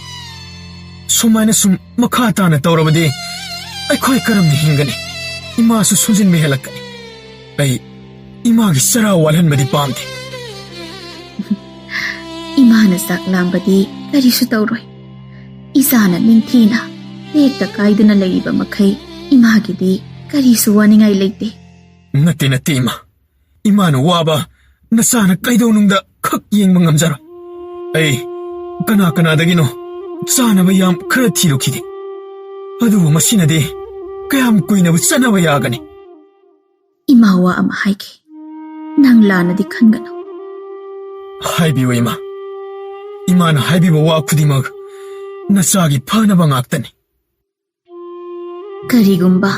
ꯁꯨꯃꯥꯏꯅ ꯁꯨꯝ ꯃꯈꯥ ꯇꯥꯅ ꯇꯧꯔꯕꯗꯤ ꯑꯩꯈꯣꯏ ꯀꯔꯝꯅ ꯍꯤꯡꯒꯅꯤ? ꯏꯃꯥꯁꯨ ꯁꯣꯟꯖꯤꯟꯕ ꯍꯦꯜꯂꯛꯀꯅꯤ. ꯑꯩ ꯏꯃꯥꯒꯤ ꯆꯔꯥ ꯋꯥꯜꯍꯟꯕꯗꯤ ꯄꯥꯝꯗꯦ. ꯏꯃꯥꯅ ꯆꯥꯛ ꯂꯥꯝꯕꯗꯤ ꯀꯔꯤꯁꯨ ꯇꯧꯔꯣꯏ. ꯏꯆꯥꯅ ꯅꯤꯡꯊꯤꯅ ꯇꯦꯛꯇ ꯀꯥꯏꯗꯅ ꯂꯩꯔꯤꯕ ꯃꯈꯩ ꯏꯃꯥꯒꯤꯗꯤ ꯀꯔꯤꯁꯨ ꯋꯥꯅꯤꯡꯉꯥꯏ ꯂꯩꯇꯦ. ꯅꯠꯇꯦ ꯏꯃꯥ. ꯏꯃꯥꯅ ꯋꯥꯕ ꯅꯆꯥꯅ ꯀꯩꯗꯧꯅꯨꯡꯗ ꯈꯛ ꯌꯦꯡꯕ ꯉꯝꯖꯔꯣꯏ. ꯑꯩ ꯀꯅꯥꯗꯒꯤꯅꯣ ꯆꯥꯅꯕ ꯌꯥꯝ ꯈꯔ ꯊꯤꯔꯨꯈꯤꯒꯦ. ꯑꯗꯨꯕꯨ ꯃꯁꯤꯅꯗꯤ ꯀꯌꯥꯝ ꯀꯨꯏꯅꯕꯨ ꯆꯠꯅꯕ ꯌꯥꯒꯅꯤ? ꯏꯃꯥ ꯋꯥ ꯑꯃ ꯍꯥꯏꯒꯦ. ꯅꯪ ꯂꯥꯟꯅꯗꯤ ꯈꯟꯒꯅꯨ. ꯍꯥꯏꯕꯤꯌꯨ ꯏꯃꯥ. ꯏꯃꯥꯅ ꯍꯥꯏꯕꯤꯕ ꯋꯥ ꯈꯨꯗꯤꯡꯃꯛ ꯅꯆꯥꯒꯤ ꯐꯅꯕ ꯉꯥꯛꯇꯅꯤ. ꯀꯔꯤꯒꯨꯝꯕ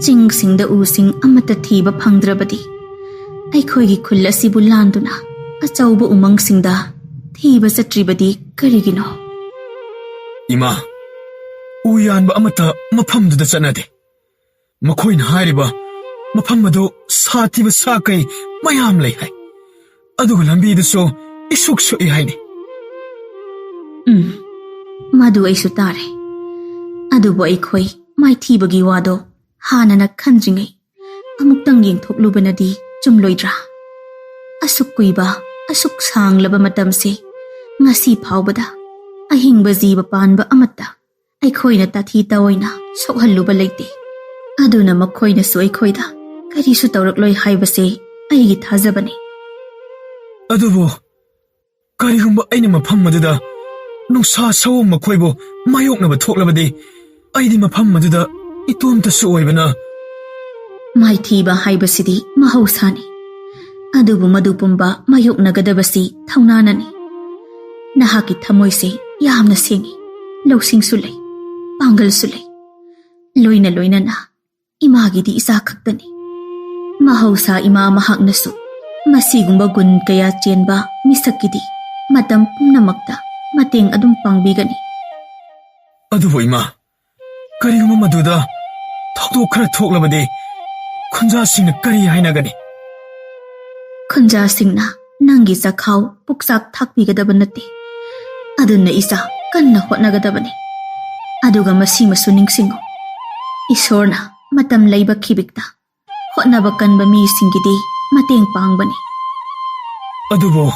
ꯆꯤꯡꯁꯤꯡꯗ ꯎꯁꯤꯡ ꯑꯃꯠꯇ ꯊꯤꯕ ꯐꯪꯗ꯭ꯔꯕꯗꯤ ꯑꯩꯈꯣꯏꯒꯤ ꯈꯨꯜ ꯑꯁꯤꯕꯨ ꯂꯥꯟꯗꯨꯅ ꯑꯆꯧꯕ ꯎꯃꯪꯁꯤꯡꯗ ꯊꯤꯕ ꯆꯠꯇ꯭ꯔꯤꯕꯗꯤ ꯀꯔꯤꯒꯤꯅꯣ? ꯏꯃꯥ, ꯎ ꯌꯥꯟꯕ ꯑꯃꯠꯇ ꯃꯐꯝꯗꯨꯗ ꯆꯠꯅꯗꯦ. ꯃꯈꯣꯏꯅ ꯍꯥꯏꯔꯤꯕ ꯃꯐꯝ ꯑꯗꯨ ꯁꯥꯊꯤꯕ ꯁꯥ ꯀꯩ ꯃꯌꯥꯝ ꯂꯩ ꯍꯥꯏ. ꯑꯗꯨꯒ ꯂꯝꯕꯤꯗꯁꯨ ꯏꯁꯨꯛ ꯁꯨꯛꯏ ꯍꯥꯏꯅꯤ. ꯃꯗꯨ ꯑꯩꯁꯨ ꯇꯥꯔꯦ. ꯑꯗꯨꯕꯨ ꯑꯩꯈꯣꯏ ꯃꯥꯏꯊꯤꯕꯒꯤ ꯋꯥꯗꯣ ꯍꯥꯟꯅꯅ ꯈꯟꯗ꯭ꯔꯤꯉꯩ ꯑꯃꯨꯛꯇꯪ ꯌꯦꯡꯊꯣꯛꯂꯨꯕꯅꯗꯤ ꯆꯨꯝꯂꯣꯏꯗ꯭ꯔꯥ? ꯑꯁꯨꯛ ꯀꯨꯏꯕ, ꯑꯁꯨꯛ ꯁꯥꯡꯂꯕ ꯃꯇꯝꯁꯦ ꯉꯁꯤ ꯐꯥꯎꯕꯗ ꯑꯍꯤꯡꯕ ꯖꯤꯕ ꯄꯥꯟꯕ ꯑꯃꯠꯇ ꯑꯩꯈꯣꯏꯅ ꯇꯥꯊꯤ ꯇꯥꯑꯣꯏꯅ ꯁꯣꯛꯍꯜꯂꯨꯕ ꯂꯩꯇꯦ. ꯑꯗꯨꯅ ꯃꯈꯣꯏꯅꯁꯨ ꯑꯩꯈꯣꯏꯗ ꯀꯔꯤꯁꯨ ꯇꯧꯔꯛꯂꯣꯏ ꯍꯥꯏꯕꯁꯦ ꯑꯩꯒꯤ ꯊꯥꯖꯕꯅꯤ. ꯑꯗꯨꯕꯨ ꯀꯔꯤꯒꯨꯝꯕ ꯑꯩꯅ ꯃꯐꯝ ꯑꯗꯨꯗ ꯅꯨꯡꯁꯥ ꯁꯑꯣꯡ ꯃꯈꯣꯏꯕꯨ ꯃꯥꯌꯣꯛꯅꯕ ꯊꯣꯛꯂꯕꯗꯤ ꯑꯩꯗꯤ ꯃꯐꯝ ꯑꯗꯨꯗ ꯏꯇꯣꯝꯇꯁꯨ ꯑꯣꯏꯕꯅ. ꯃꯥꯏꯊꯤꯕ ꯍꯥꯏꯕꯁꯤꯗꯤ ꯃꯍꯧꯁꯥꯅꯤ. ꯑꯗꯨꯕꯨ ꯃꯗꯨ ꯄꯨꯝꯕ ꯃꯥꯌꯣꯛꯅꯒꯗꯕꯁꯤ ꯊꯧꯅꯥꯅꯅꯤ. ꯅꯍꯥꯛꯀꯤ ꯊꯃꯣꯏꯁꯦ ꯌꯥꯝꯅ ꯁꯦꯡꯉꯤ. ꯂꯧꯁꯤꯡꯁꯨ ꯂꯩ, ꯄꯥꯡꯒꯜꯁꯨ ꯂꯩ. ꯂꯣꯏꯅꯅ ꯏꯃꯥꯒꯤꯗꯤ ꯏꯆꯥ ꯈꯛꯇꯅꯤ. ꯃꯍꯧꯁꯥ ꯏꯃꯥ ꯃꯍꯥꯛꯅꯁꯨ ꯃꯁꯤꯒꯨꯝꯕ ꯒꯨꯟ ꯀꯌꯥ ꯆꯦꯟꯕ ꯃꯤꯁꯛꯀꯤꯗꯤ ꯃꯇꯝ ꯄꯨꯝꯅꯃꯛꯇ ꯃꯇꯦꯡ ꯑꯗꯨꯝ ꯄꯥꯡꯕꯤꯒꯅꯤ. ꯑꯗꯨꯕꯨ ꯏꯃꯥ, ꯀꯔꯤꯒꯨꯝꯕ ꯃꯗꯨꯗ ꯊꯧꯗꯣꯛ ꯈꯔ ꯊꯣꯛꯂꯕꯗꯤ ꯈꯨꯟꯖꯥꯁꯤꯡꯅ ꯀꯔꯤ ꯍꯥꯏꯅꯒꯅꯤ? ꯈꯨꯟꯖꯥꯁꯤꯡꯅ ꯅꯪꯒꯤ ꯆꯈꯥꯎ ꯄꯨꯛꯆꯥꯛ ꯊꯥꯛꯄꯤꯒꯗꯕ ꯅꯠꯇꯦ. ꯑꯗꯨꯅ ꯏꯆꯥ ꯀꯟꯅ ꯍꯣꯠꯅꯒꯗꯕꯅꯤ. ꯑꯗꯨꯒ ꯃꯁꯤꯃꯁꯨ ꯅꯤꯡꯁꯤꯡꯉꯨ. ꯏꯁꯣꯔꯅ ꯃꯇꯝ ꯂꯩꯕ ꯈꯤꯕꯤꯛꯇ ꯍꯣꯠꯅꯕ ꯀꯟꯕ ꯃꯤꯁꯤꯡꯒꯤꯗꯤ ꯃꯇꯦꯡ ꯄꯥꯡꯕꯅꯤ. ꯑꯗꯨꯕꯨ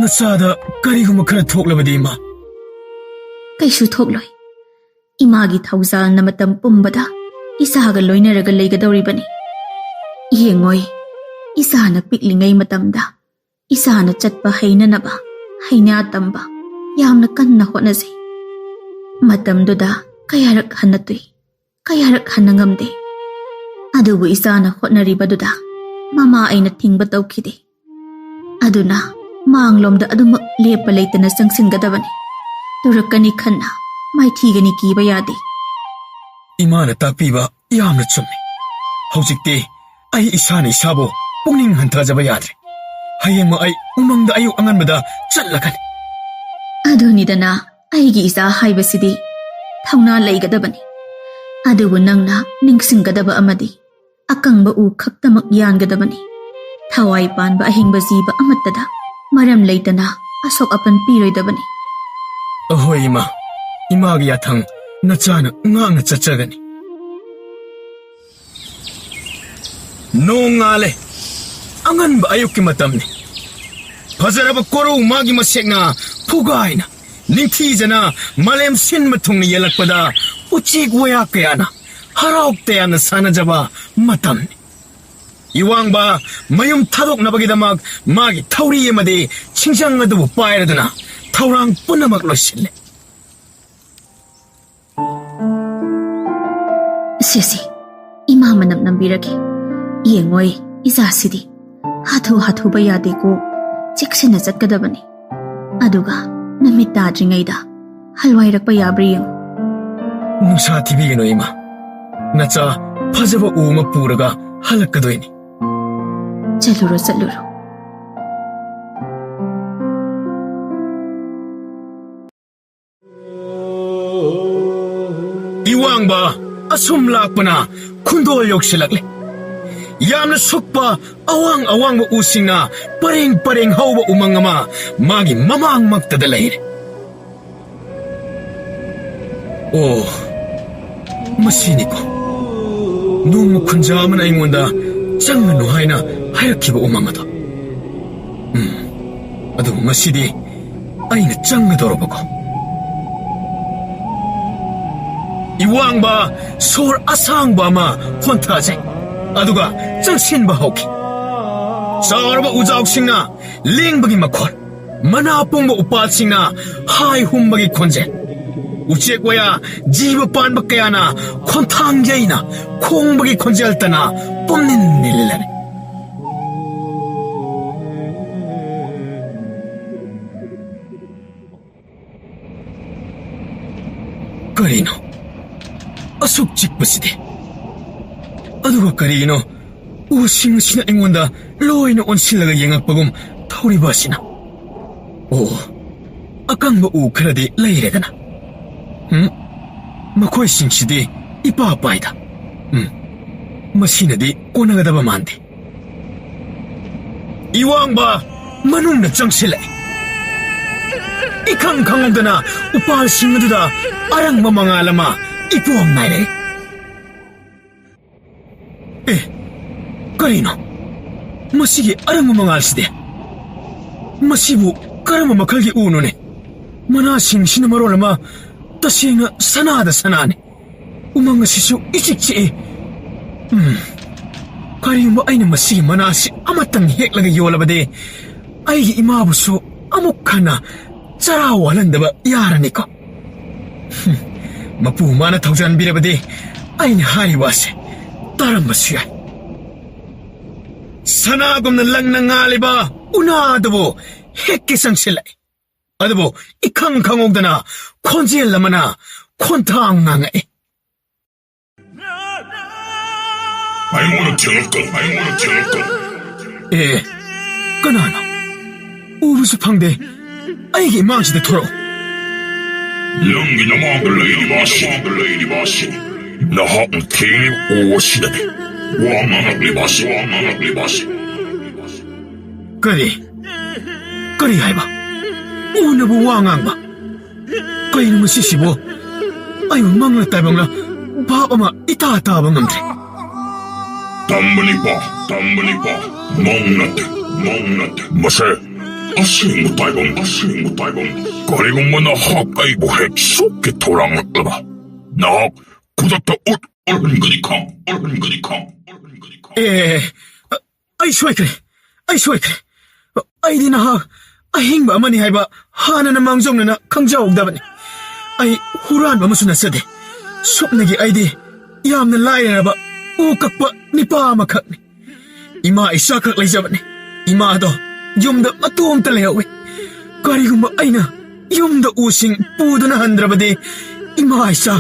ꯅꯆꯥꯗ ꯀꯔꯤꯒꯨꯝꯕ ꯈꯔ ꯊꯣꯛꯂꯕꯗꯤ ꯏꯃꯥ? ꯀꯩꯁꯨ ꯊꯣꯛꯂꯣꯏ. ꯏꯃꯥꯒꯤ ꯊꯧꯖꯥꯜꯅ ꯃꯇꯝ ꯄꯨꯝꯕꯗ ꯏꯆꯥꯒ ꯂꯣꯏꯅꯔꯒ ꯂꯩꯒꯗꯧꯔꯤꯕꯅꯤ. ꯌꯦꯡꯉꯣꯏ, ꯏꯆꯥꯅ ꯄꯤꯛꯂꯤꯉꯩ ꯃꯇꯝꯗ ꯏꯆꯥꯅ ꯆꯠꯄ ꯍꯩꯅꯅꯕ ꯍꯩꯅꯥ ꯇꯝꯕ ꯌꯥꯝꯅ ꯀꯟꯅ ꯍꯣꯠꯅꯖꯩ. ꯃꯇꯝꯗꯨꯗ ꯀꯌꯥꯔꯛ ꯍꯟꯅ ꯇꯨꯏ, ꯀꯌꯥꯔꯛ ꯍꯟꯅ ꯉꯝꯗꯦ. ꯑꯗꯨꯕꯨ ꯏꯆꯥꯅ ꯍꯣꯠꯅꯔꯤꯕꯗꯨꯗ ꯃꯃꯥ ꯑꯩꯅ ꯊꯤꯡꯕ ꯇꯧꯈꯤꯗꯦ. ꯑꯗꯨꯅ ꯃꯥꯡꯂꯣꯝꯗ ꯑꯗꯨꯃꯛ ꯂꯦꯞꯄ ꯂꯩꯇꯅ ꯆꯪꯁꯤꯟꯒꯗꯕꯅꯤ. ꯇꯨꯔꯛꯀꯅꯤ ꯈꯟꯅ ꯃꯥꯏꯊꯤꯒꯅꯤ ꯀꯤꯕ ꯌꯥꯗꯦ. 이마나 딱비바 야amna chummi. Hojikti ai isana isabu pungning hanthajaba yadre. Hayengma ai umangda ayu anganbada chatlakani. ꯑꯗꯨꯅꯤꯗꯅ ꯑꯩꯒꯤ ꯏꯆꯥ ꯍꯥꯏꯕꯁꯤꯗꯤ ꯊꯧꯅꯥ ꯂꯩꯒꯗꯕꯅꯤ. ꯑꯗꯨꯕꯨ ꯅꯪꯅ ꯅꯤꯡꯁꯤꯡꯒꯗꯕ ꯑꯃꯗꯤ ꯑꯀꯪꯕ ꯎ ꯈꯛꯇꯃꯛ ꯌꯥꯟꯒꯗꯕꯅꯤ. ꯊꯋꯥꯏ ꯄꯥꯟꯕ ꯑꯍꯤꯡꯕ ꯖꯤꯕ ꯑꯃꯠꯇꯗ ꯃꯔꯝ ꯂꯩꯇꯅ ꯑꯁꯣꯛ ꯑꯄꯟ ꯄꯤꯔꯣꯏꯗꯕꯅꯤ. Ahoy ima. Imagi yathang nachana nganga chachagani. Nongale. Anganba ayukki matamni. Fazaraba koro magi masekna pugaina. Ningthijana malem sin mathungni yelakpada uchik waya kayana harauktayana sanajaba matamni. Iwangba mayum thadoknabagidamak magi thauri amadi chingjang adubu pairaduna thaurang punamak losille. ꯁꯤꯁꯤ ꯏꯃꯥ ꯃꯅꯝ ꯅꯝꯕꯤꯔꯒꯦ. ꯌꯦꯡꯉꯣꯏ ꯏꯆꯥꯁꯤꯗꯤ ꯍꯥꯊꯨ ꯍꯥꯊꯨꯕ ꯌꯥꯗꯦꯀꯣ. ꯆꯦꯛꯁꯤꯟꯅ ꯆꯠꯀꯗꯕꯅꯤ. ꯑꯗꯨꯒ ꯅꯨꯃꯤꯠ ꯇꯥꯗ꯭ꯔꯤꯉꯩꯗ ꯍꯜꯋꯥꯏꯔꯛꯄ ꯌꯥꯕ꯭ꯔꯥ ꯌꯦꯡꯉꯨ. Nusa thibigano ima. Nacha fazaba u ama puraga halakkadoini. ꯆꯠꯂꯨꯔꯣ ꯆꯠꯂꯨꯔꯣ. Iwangba asum lakpana khundol yoksilakle. Yamna sukpa awang-awangba usingna pareng-pareng hauba umang ama magi mamang magtada leire. Oh, masini ko. Nung khunja amana ingonda changanu haina hayrakkiba umang ado. Adu masidi aina changadoroba ko. Iwangba sor asangba ama honthajai. Aduga changsinba hauki. Sarba ujaoksingna lengbagi makhol. Manapungba upalsingna hai humbagi khonjel. Uchek waya jiba panba kayana khonthangjayna khongbagi khonjeltana pomnin nililare. Karino asuk chikpaside. Aduga karino using sina ingonda loina onsilaga yengakpagum thauribasina. Oh, akangba u kharadi leiredana. Makoi singsidi ipa paida. Masinadi konagadaba mande. Iwangba manungna changsilai. Ikang khangdana upal singaduda arang mamangalama ipuam naire. Karino masigi arang mamangalside. Masibu karama makalgi unone. Mana singsina marolama tasina sanada sanane. Umanga sisu ichikchi. Kariyumba aina masigi manasi amatang heklaga yolabade aigi imabusu amukkana chara walandaba yaraniko. Mapu mana thaujan birabade aina hari wase tarambasu yai. Sanagumna langna ngaliba unadabo hekke sangsilai. Adabo ikang khangogdana khonjel lamana khonthang ngangai. I wanna tell them. Kanana ubusu phangde aigi mangsida thoro. Lungi na mga lady basi. Nahak ng tinib uwasidade. Wang mga libasi. Kari haiba. Una bu wangang ba. Kaya naman sisibo. Ayun mga taibang na baba ma itataba ngamtre. Tambali pa. Mong nate. Mase. Asing mo taibang. Kari kong manahak ay buhek suki torang naklaba. Nahak kudata orhan gadikang. Ay suwekre. Ay di nahak. Ahing ba mani haiba hana na mangjong na kangjawag daban. Ay huran ba masunasade. Sopnagi ay di ꯌꯥꯝꯅ ꯂꯥꯏꯔꯔꯕ ꯎ ꯀꯛꯄ ꯅꯤꯄꯥ ꯑꯃꯈꯛꯅꯤ. ꯏꯃꯥ ꯏꯆꯥꯈꯛ ꯂꯩꯖꯕꯅꯤ. ꯏꯃꯥꯗꯣ ꯌꯨꯝꯗ ꯃꯇꯣꯝꯇ ꯂꯩꯍꯧꯏ. ꯀꯔꯤꯒꯨꯝꯕ ꯑꯩꯅ ꯌꯨꯝꯗ ꯎꯁꯤꯡ ꯄꯨꯗꯨꯅ ꯍꯟꯗ꯭ꯔꯕꯗꯤ ꯏꯃꯥ ꯏꯆꯥ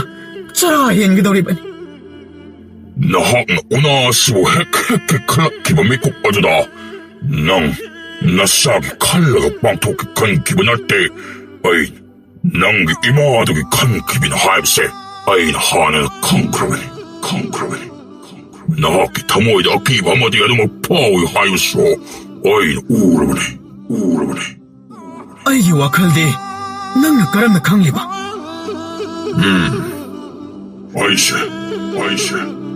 ꯆꯔꯥ ꯍꯦꯟꯒꯗꯧꯔꯤꯕꯅꯤ. ꯅꯍꯥꯛꯅ ꯎꯅꯥ ꯑꯁꯤꯕꯨ ꯍꯦꯛ ꯈꯜꯂꯛꯈꯤꯕ ꯃꯤꯀꯨꯞ ꯑꯗꯨꯗ ꯅꯪ ꯅꯁꯥꯒꯤ ꯈꯜꯂꯒ ꯄꯥꯡꯊꯣꯛꯀꯦ ꯈꯟꯈꯤꯕ ꯅꯠꯇꯦ. ꯑꯩ ꯅꯪꯒꯤ 이마ꯗꯨꯒꯤ ꯈꯟꯈꯤꯕꯅꯤ ꯍꯥꯏꯕꯁꯦ ꯑꯩꯅ ꯍꯥꯟꯅ ꯈꯪꯈ꯭ꯔꯕꯅꯤ. ꯅꯍꯥꯛꯀꯤ ꯊꯃꯣꯏꯗ ꯑꯀꯤꯕ ꯑꯃꯗꯤ ꯑꯗꯨꯃꯛ ꯐꯥꯎꯏ ꯍꯥꯏꯕꯁꯨ ꯑꯩꯅ ꯎꯔꯕꯅꯤ. ꯑꯩꯒꯤ ꯋꯥꯈꯜꯗꯤ ꯅꯪꯅ ꯀꯔꯝꯅ ꯈꯪꯂꯤꯕ? ꯑꯩꯁꯦ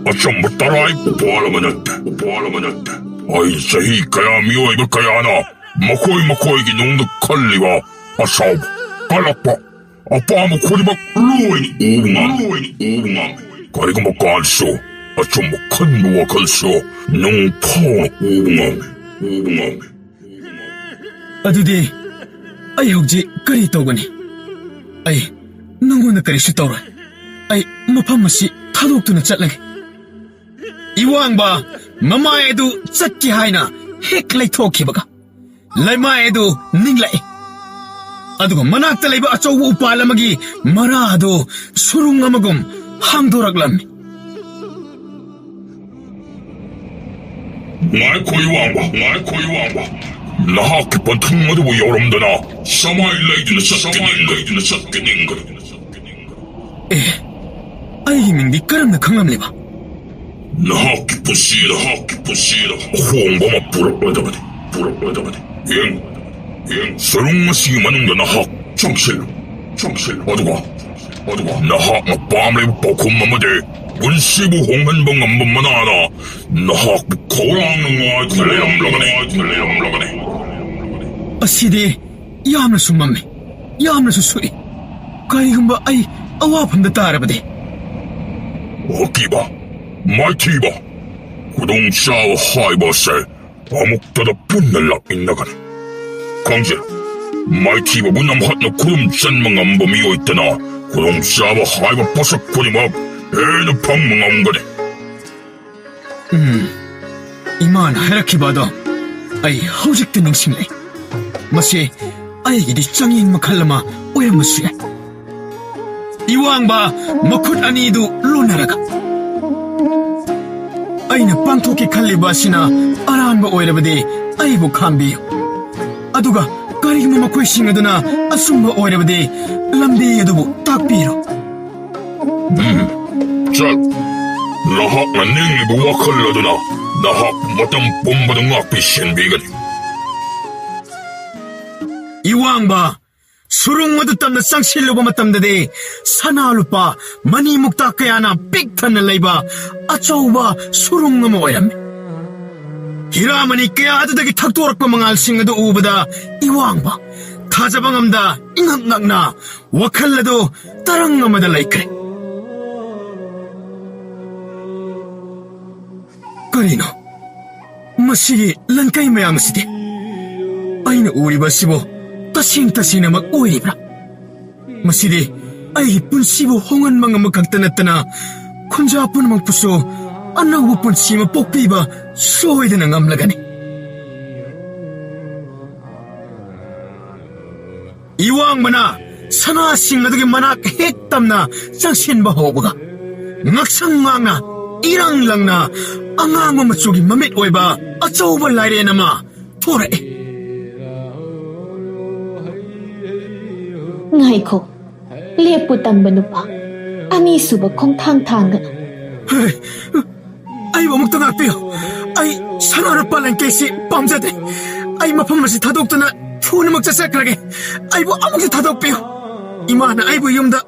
ꯑꯆꯝꯕ ꯇꯔꯥꯏ ꯎꯄꯥꯜ ꯑꯃ ꯅꯠꯇꯦ. ꯑꯩ ꯆꯍꯤ ꯀꯌꯥ ꯃꯤꯑꯣꯏꯕ ꯀꯌꯥꯅ ꯃꯈꯣꯏꯒꯤ ꯅꯨꯡꯗ ꯈꯜꯂꯤꯕ ꯑꯁꯥꯎꯕ, ꯀꯜꯂꯛꯄ, ꯑꯄꯥꯝꯕ ꯈꯨꯗꯤꯡꯃꯛ ꯂꯣꯏꯅ ꯎꯕ ꯉꯝꯃꯤ. ꯀꯔꯤꯒꯨꯝꯕ ꯀꯥꯟꯗꯁꯨ ꯑꯆꯨꯝꯕ ꯈꯟꯕ ꯋꯥꯈꯜꯁꯨ ꯅꯨꯡ ꯐꯥꯎꯅ ꯎꯕ ꯉꯝꯃꯤ. ꯑꯗꯨꯗꯤ ꯑꯩ ꯍꯧꯖꯤꯛ ꯀꯔꯤ ꯇꯧꯒꯅꯤ? ꯑꯩ ꯅꯪꯉꯣꯟꯗ ꯀꯔꯤꯁꯨ ꯇꯧꯔꯣꯏ. ꯑꯩ ꯃꯐꯝ ꯑꯁꯤ ꯊꯥꯗꯣꯛꯇꯨꯅ ꯆꯠꯂꯒꯦ. 이왕ꯕ ꯃꯃꯥꯏ ꯑꯗꯨ ꯆꯠꯀꯦ ꯍꯥꯏꯅ ꯍꯦꯛ ꯂꯩꯊꯣꯛꯈꯤꯕꯒ ꯂꯩꯃꯥꯏ ꯑꯗꯨ ꯅꯤꯡꯂꯛꯏ. ꯑꯗꯨꯒ ꯃꯅꯥꯛꯇ ꯂꯩꯕ ꯑꯆꯧꯕ ꯎꯄꯥꯜ ꯑꯃꯒꯤ ꯃꯔꯥ ꯑꯗꯨ ꯁꯨꯔꯨꯡ ꯑꯃꯒꯨꯝ ꯍꯥꯡꯗꯣꯔꯛꯂꯝꯃꯤ. ꯉꯥꯏꯈꯣ 이왕ꯕ. ꯅꯍꯥꯛꯀꯤ ꯄꯟꯊꯨꯡ ꯑꯗꯨꯕꯨ ꯌꯧꯔꯝꯗꯅ ꯁꯃꯥꯏ ꯂꯩꯗꯨꯅ ꯆꯠꯀꯅꯤꯡꯒꯅꯤ. ꯑꯩꯒꯤ ꯃꯤꯡꯗꯤ ꯀꯔꯝꯅ ꯈꯪꯂꯝꯂꯤꯕ? ꯅꯍꯥꯛꯀꯤ ꯄꯨꯟꯁꯤꯗ ꯑꯍꯣꯡꯕ ꯑꯃ ꯄꯨꯔꯛꯂꯗꯕꯅꯤ. ꯁꯔꯨꯡ ꯑꯁꯤꯒꯤ ꯃꯅꯨꯡꯗ ꯅꯍꯥꯛ ꯆꯪꯁꯤꯜꯂꯨ. ꯑꯗꯨꯒ ꯅꯍꯥꯛꯅ ꯄꯥꯝꯂꯤꯕ ꯄꯥꯎꯈꯨꯝ ꯑꯃꯗꯤ ꯄꯨꯟꯁꯤꯕꯨ ꯍꯣꯡꯍꯟꯕ ꯉꯝꯕ ꯃꯅꯥꯅ ꯅꯍꯥꯛꯄꯨ ꯈꯧꯔꯥꯡꯅ ꯉꯥꯏꯗꯨꯅ ꯂꯩꯔꯝꯂꯒꯅꯤ. ꯑꯁꯤꯗꯤ ꯌꯥꯝꯅꯁꯨ ꯃꯝꯃꯤ, ꯌꯥꯝꯅꯁꯨ ꯁꯨꯏ. ꯀꯔꯤꯒꯨꯝꯕ ꯑꯩ ꯑꯋꯥꯐꯝꯗ ꯇꯥꯔꯕꯗꯤ? ꯑꯀꯤꯕ, ꯃꯥꯏꯊꯤꯕ, ꯈꯨꯗꯣꯡꯆꯥꯕ ꯍꯥꯏꯕ ꯑꯁꯦ ꯑꯃꯨꯛꯇꯗ ꯄꯨꯟꯅ ꯂꯥꯛꯃꯤꯟꯅꯒꯅꯤ. ꯈꯪꯖꯤꯜ, ꯃꯥꯏꯊꯤꯕꯕꯨ ꯅꯝꯍꯠꯅ ꯈꯨꯗꯨꯝ ꯆꯟꯕ ꯉꯝꯕ ꯃꯤꯑꯣꯏꯇꯅ ꯈꯨꯗꯣꯡꯆꯥꯕ ꯍꯥꯏꯕ ꯄꯣꯠꯁꯛ ꯈꯨꯗꯤꯡꯃꯛ ꯍꯦꯟꯅ ꯐꯪꯕ ꯉꯝꯒꯅꯤ. 이마ꯅ ꯍꯥꯏꯔꯛꯈꯤꯕ ꯑꯗꯣ ꯑꯩ ꯍꯧꯖꯤꯛꯇ ꯅꯤꯡꯁꯤꯡꯂꯛꯏ. ꯃꯁꯤ ꯑꯩꯒꯤꯗꯤ ꯆꯪꯌꯦꯡ ꯃꯈꯜ ꯑꯃ ꯑꯣꯏꯔꯝꯕꯁꯨ ꯌꯥꯏ. 이왕ꯕ ꯃꯈꯨꯠ ꯑꯅꯤꯗꯨ ꯂꯣꯟꯅꯔꯒ ꯑꯩꯅ ꯄꯥꯡꯊꯣꯛꯀꯦ ꯈꯜꯂꯤꯕ ꯑꯁꯤꯅ ꯑꯔꯥꯟꯕ ꯑꯣꯏꯔꯕꯗꯤ ꯑꯩꯕꯨ ꯈꯥꯝꯕꯤꯌꯨ. ꯑꯗꯨꯒ ꯀꯔꯤꯒꯨꯝꯕ ꯃꯈꯣꯏꯁꯤꯡ ꯑꯗꯨꯅ ꯑꯆꯨꯝꯕ ꯑꯣꯏꯔꯕꯗꯤ ꯂꯝꯕꯤ ꯑꯗꯨꯕꯨ ꯇꯥꯛꯄꯤꯔꯣ. ꯆꯠ. ꯅꯍꯥꯛꯅ ꯅꯤꯡꯂꯤꯕ ꯋꯥꯈꯜ ꯑꯗꯨꯅ ꯅꯍꯥꯛ ꯃꯇꯝ ꯄꯨꯝꯕꯗ ꯉꯥꯛꯄꯤ ꯁꯦꯟꯕꯤꯒꯅꯤ. 이왕ꯕ 수룽 ꯑꯗꯨ ꯇꯝꯅ ꯆꯪꯁꯤꯜꯂꯨꯕ ꯃꯇꯝꯗꯗꯤ ꯁꯅꯥ ꯂꯨꯄꯥ ꯃꯅꯤ ꯃꯨꯛꯇ ꯀꯌꯥꯅ ꯄꯤꯛ ꯊꯟꯅ ꯂꯩꯕ ꯑꯆꯧꯕ 수룽 ꯑꯃ ꯑꯣꯏꯔꯝꯃꯤ. ꯍꯤꯔꯥꯃꯅꯤ ꯀꯌꯥ ꯑꯗꯨꯗꯒꯤ ꯊꯛꯇꯣꯔꯛꯄ ꯃꯉꯥꯜꯁꯤꯡ ꯑꯗꯨ ꯎꯕꯗ 이왕ꯕ ꯊꯥꯖꯕ ꯉꯝꯗ ꯏꯉꯛ ꯉꯛꯅ ꯋꯥꯈꯜ ꯑꯗꯨ ꯇꯔꯪ ꯑꯃꯗ ꯂꯩꯈ꯭ꯔꯦ. ꯀꯔꯤꯅꯣ ꯃꯁꯤꯒꯤ ꯂꯟꯀꯩ ꯃꯌꯥꯝ ꯑꯁꯤꯗꯤ? ꯑꯩꯅ ꯎꯔꯤꯕ ꯑꯁꯤꯕꯨ ꯇꯁꯦꯡꯅꯃꯛ ꯑꯣꯏꯔꯤꯕ꯭ꯔꯥ? ꯃꯁꯤꯗꯤ ꯑꯩꯒꯤ ꯄꯨꯟꯁꯤꯕꯨ ꯍꯣꯡꯍꯟꯕ ꯉꯝꯕ ꯈꯛꯇ ꯅꯠꯇꯅ ꯈꯨꯟꯖꯥ ꯄꯨꯝꯅꯃꯛꯄꯨꯁꯨ ꯑꯅꯧꯕ ꯄꯨꯟꯁꯤ ꯑꯃ ꯄꯣꯛꯄꯤꯕ ꯁꯣꯏꯗꯅ ꯉꯝꯂꯒꯅꯤ. 이왕ꯕꯅ ꯁꯅꯥꯁꯤꯡ ꯑꯗꯨꯒꯤ ꯃꯅꯥꯛ ꯍꯦꯛ ꯇꯝꯅ ꯆꯪꯁꯤꯟꯕ ꯍꯧꯕꯒ ꯉꯛꯁꯪ ꯉꯥꯡꯅ ꯏꯔꯪ ꯂꯪꯅ ꯑꯉꯥꯡꯕ ꯃꯆꯨꯒꯤ ꯃꯃꯤꯠ ꯑꯣꯏꯕ ꯑꯆꯧꯕ ꯂꯥꯏꯔꯦꯟ ꯑꯃ ꯊꯣꯔꯛꯏ. ꯉꯥꯏꯈꯣ, ꯂꯦꯞꯄꯨ ꯇꯝꯕ ꯅꯨꯄꯥ. ꯑꯅꯤꯁꯨꯕ ꯈꯣꯡꯊꯥꯡ ꯊꯥꯡꯒꯅꯨ. ꯑꯩꯕꯨ ꯑꯃꯨꯛꯇ ꯉꯥꯛꯄꯤꯌꯨ. ꯑꯩ ꯁꯅꯥ ꯂꯨꯄꯥ ꯂꯟꯀꯩꯁꯤ ꯄꯥꯝꯖꯗꯦ. ꯑꯩ ꯃꯐꯝ ꯑꯁꯤ ꯊꯥꯗꯣꯛꯇꯨꯅ ꯊꯨꯅꯃꯛ ꯆꯠꯆꯈ꯭ꯔꯒꯦ. ꯑꯩꯕꯨ ꯑꯃꯨꯛꯇ ꯊꯥꯗꯣꯛꯄꯤꯌꯨ. ꯏꯃꯥꯅ ꯑꯩꯕꯨ ꯌꯨꯝꯗ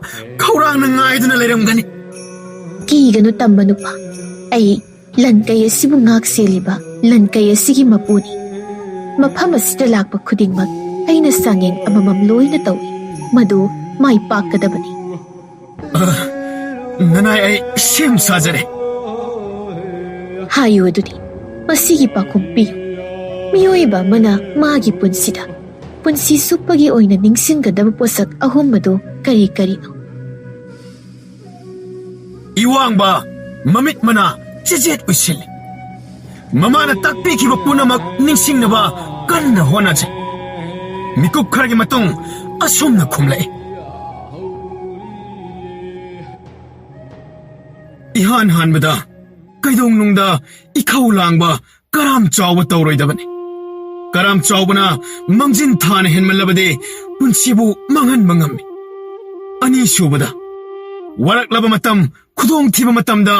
ꯈꯧꯔꯥꯡꯅ ꯉꯥꯏꯗꯨꯅ ꯂꯩꯔꯝꯒꯅꯤ. ꯀꯤꯒꯅꯨ ꯇꯝꯕ ꯅꯨꯄꯥ. ꯑꯩ ꯂꯟꯀꯩ ꯑꯁꯤꯕꯨ ꯉꯥꯛ ꯁꯦꯜꯂꯤꯕ ꯂꯟꯀꯩ ꯑꯁꯤꯒꯤ ꯃꯄꯨꯅꯤ. ꯃꯐꯝ ꯑꯁꯤꯗ ꯂꯥꯛꯄ ꯈꯨꯗꯤꯡꯃꯛ ꯑꯩꯅ ꯆꯥꯡꯌꯦꯡ ꯑꯃꯃꯝ ꯂꯣꯏꯅ ꯇꯧꯏ. ꯃꯗꯨ ꯃꯥꯏ ꯄꯥꯛꯀꯗꯕꯅꯤ. ꯅꯅꯥꯏ ꯑꯩ ꯁꯦꯝ ꯁꯥꯖꯔꯦ. ꯍꯥꯏꯌꯨ ꯑꯗꯨꯗꯤ ꯃꯁꯤꯒꯤ ꯄꯥꯎꯈꯨꯝ ꯄꯤꯌꯨ. ꯃꯤꯑꯣꯏꯕ ꯑꯃꯅ ꯃꯥꯒꯤ ꯄꯨꯟꯁꯤꯗ ꯄꯨꯟꯁꯤ ꯆꯨꯞꯄꯒꯤ ꯑꯣꯏꯅ ꯅꯤꯡꯁꯤꯡꯒꯗꯕ ꯄꯣꯠꯁꯛ ꯑꯍꯨꯝ ꯑꯗꯨ ꯀꯔꯤ ꯀꯔꯤꯅꯣ? 이왕ꯕ mamit mana chijet usil. Mamana takpikiba punamak ningsingnaba kanna honajay. Mikup kharagi matong asumna khumlai. Ihan hanbada kaidong nungda ikaw langba karam chawba tawroidabani. Karam chawbana mangjin thana henmalabade punsibu mangan mangami. Ani subada waraklaba matam khudong thiba matamda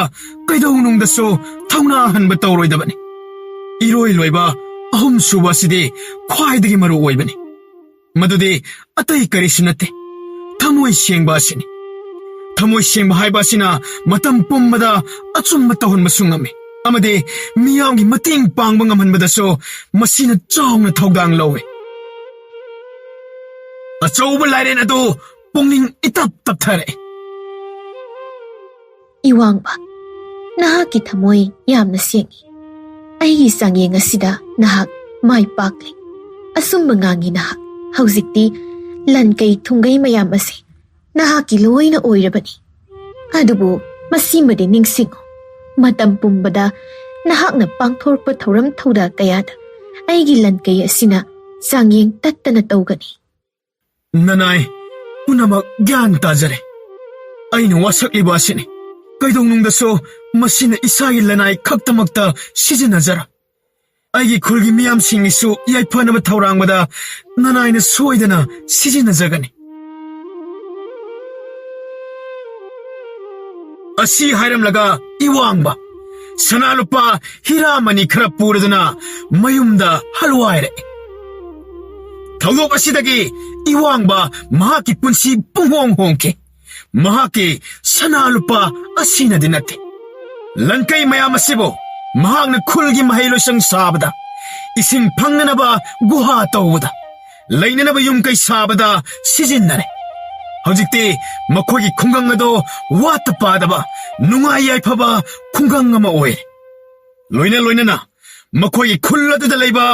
kaidong nungda so thawna hanba tawroidabani. Iroi loiba ahum suba sidi khwaidagi maru oibani. Madudi atai karisu natte thamoi sengba asini. Thamoi sengba haiba asina matam pumbada achumba tawhonba sungami. Amade miyamgi mating pangba ngamhanbada so masina chawna thawdang lawe. Achawba lairen adu pungning itap tapthare. Iwangba, nahaki thamoy yamna sengi. Aigi sangyeng asida nahak mai pakli. Asumba ngangi nahak. Hauzikti lankay thunggay mayam ase nahaki loyna oirabani. Adubu masimadi ningsingo. Matam pumbada nahakna pangthorpa thauram thauda kayada aigi lankay asina sangyeng tattana tawgani. Nanay, punamak gyan tajare. Aina wasak iba asini. Kaidong nungda so masina isagi lanay kaktamakta sizinajara. Aigi khulgi miyam singisu yaipanaba thawrangbada nanayna soidana sizinajagani. Asi hairamlaga iwangba sanalupa hiramani khara puraduna mayumda halwaire. Thawdok asidagi iwangba mahaki punsi punghong hongke. Mahaki sanalupa asina dinate. Lankay mayam asibo mahakna khulgi mahailosang sabada ising pangnanaba guha tawbada lainanaba yumkay sabada sizinnare. Hojikti makogi khungang ado wata padaba nungay yaipaba khungang ama oy. Loina na makogi khulladuda laiba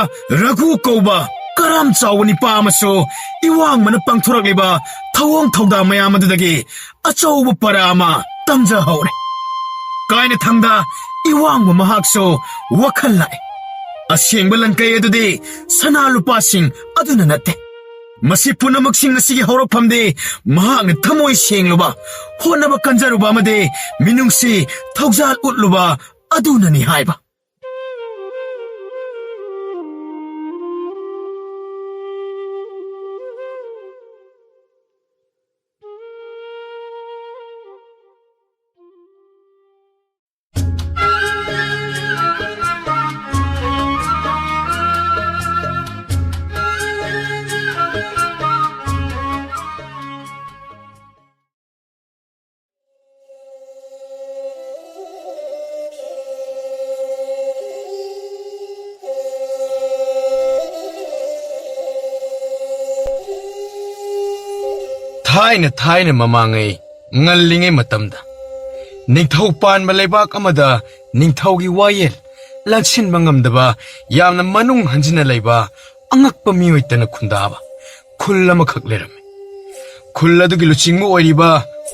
ragu kauba karam chawani pa amaso iwang mana pangthorak liba thawong thawda mayam adudagi achawba para ama tamja haure. Kaina thangda iwang mahakso wakhal lai. Asengba lankay adudi sanalupa sing aduna natte. Masi punamaksing asigi hawraphamde mahakna thamoy sengluba honaba kanjaruba amade minungsi thawjal utluba adunani haiba. Thai na mamangay ngalingay matamda. Ningthaw panba laybak amada ningthawgi wayel lansinba ngamdaba yamna manung hanjina layba angakpa miyoy tana khundaba khul amakhak lerame. Khul adugi luchingmu oiriba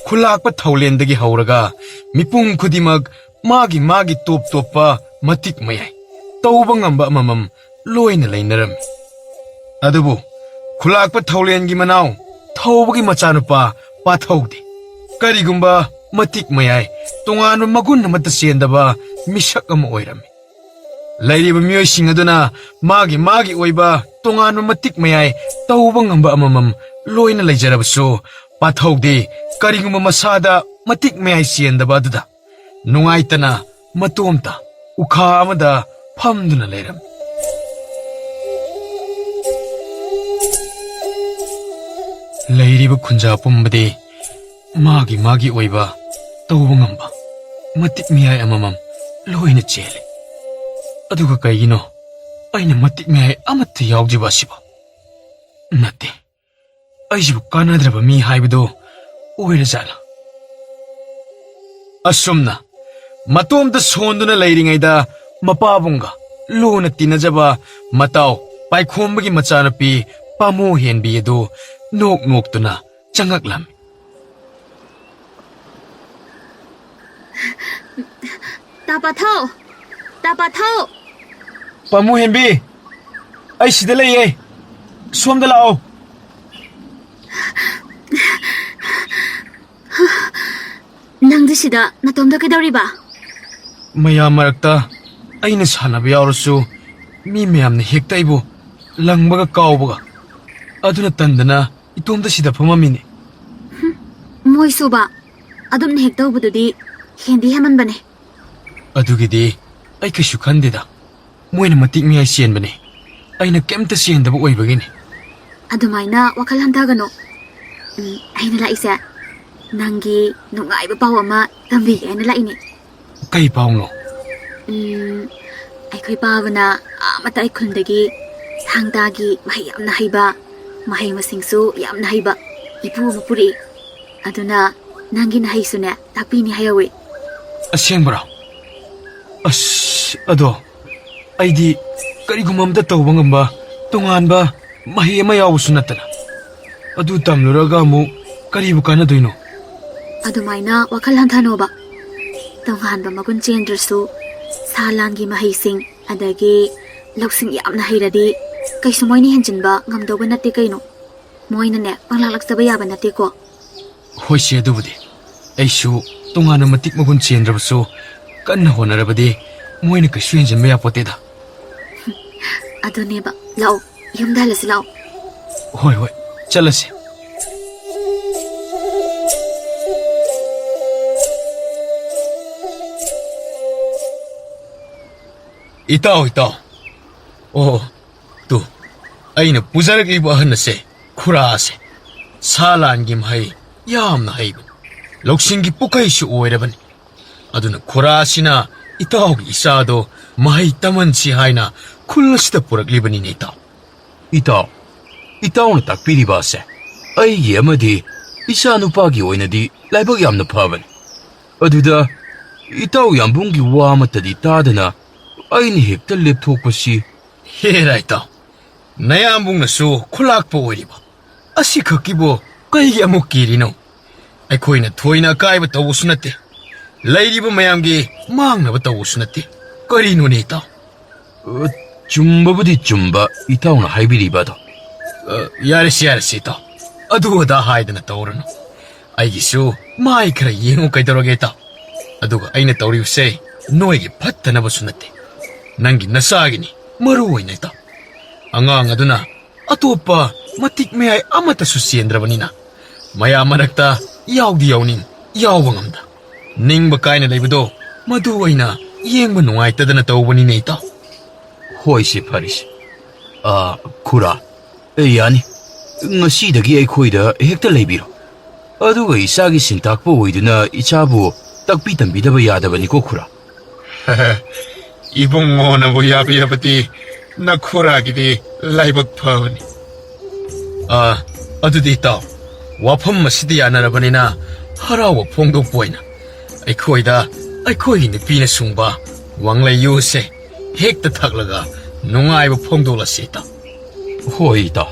khulakpa thawlendagi hawraga mipung khudimak magi top topa matik mayay tawba ngamba amamam loyna laynarame. Adubu khulakpa thawlengi manaw thawbagi machanupa pathawdi. Karigumba matik mayay tunganba magun amata sendaba misak ama oirame. Lairiba miyoy sing aduna magi oiba tunganba matik mayay tawba ngamba amamam loyna layjarabaso pathawdi karigumba masada matik mayay sendaba aduda nungaitana matomta ukha amada phamduna layram. Lairiba khunja pumbadi magi oiba tawba ngamba matik miyay amamam loyna chele. Aduga kaigino aina matik miyay amatta yawjiba asiba natte aisibu kanadraba mi haibado oira jala. Asumna matomda sonduna lairingaida mapabunga lona tinajaba mataw paikhombagi machanapi pamo henbi adu nok tuna changaklam. Tapathau! Tapathau! Pamu Henbi! Ay sida lay Suamda lao! Nangdi sida natomda kaidawriba? Mayam marakta aina sanaba yaurasu mi mayamna hekta ibu langbaga kaubaga aduna tandana itomda sida phamamini. Moi suba adum hek tawbududi hendi hamanbane. Adugidi ay kashu khandeda moina matik mi ay sienbane aina kemta siendaba oibagini. Adumaina wakal hantagano. Aina laisa nangi nungaiba paw ama tambi aina laini. Kay paungno? Aikoi pabana amata ay khundagi thangdagi mahay yamna haiba mahay masingsu yamna haiba ipu mapuri aduna nangi na haisune takpini hayawi. Asengbara? Ado aidi karigumamda tawba ngamba tonganba mahi ama yawusu natana adu tamluraga mu karibu kanadoino. Adumaina wakal hanthanoba tonghanba magun chendrasu salangi mahising adagi lausing yamna hairadi kaisu moini henjinba ngamdoba natte kaino moina ne panglaklaksaba yaba natte ko. Hoise adubudi aisu tongana matik magun chendrabasu kanna honarabadi moina kaisu henjinba yapoteda. Aduneba lao yumda halasi lao. Hoi chalase. Itaw. Oh, tu. Aina puzarakliba ahan se khura se salangi mahai yamna haibu loksingi pukai su oirabani aduna khura sina itaw gi isado mahai taman si haina khullasida puraklibani ne Itaw na takpiriba se aigi amadi isa nupagi oinadi laibag yamna phaban aduda itaw yambungi wa matadi tadana aini hekta lepthokpasi Hera itaw nayambung na su khulakpa oiriba asi khakibo kaigi amuk kirino aikoina thoina kaiba tawusu natte lairiba mayamgi mangnaba tawusu natte karino ne itaw. Chumbabudi chumba itaw na haibiribado. Yarisi itaw adu ada haidana tawrano aigisu mai khara yengu kaidoroge itaw aduga aina tawriuse noigi phattanaba sunatte nangi nasagini maru oina itaw angang aduna atopa matik mayai amata su siendrabanina maya manakta yaudi yauning yawba ngamda ningba kaina leibado madu oina yengba nungaitadana tawbani ne itaw. Hoi si Paris. Khura. Yani ngasidagi aikoida hekta leibiro. Aduga isagi sintakpa oiduna ichabu takpi tambidaba yadabani ko khura. Ibungo na bu yabirabati na khuragidi laibak phabani. Adudi itaw wafam masidi yanarabanina harawa phongdokpa oina aikoida aikoigi nupina sungba wanglai yuse hekta thaklaga nungaiba phongdoklasi itaw. Hoi itaw.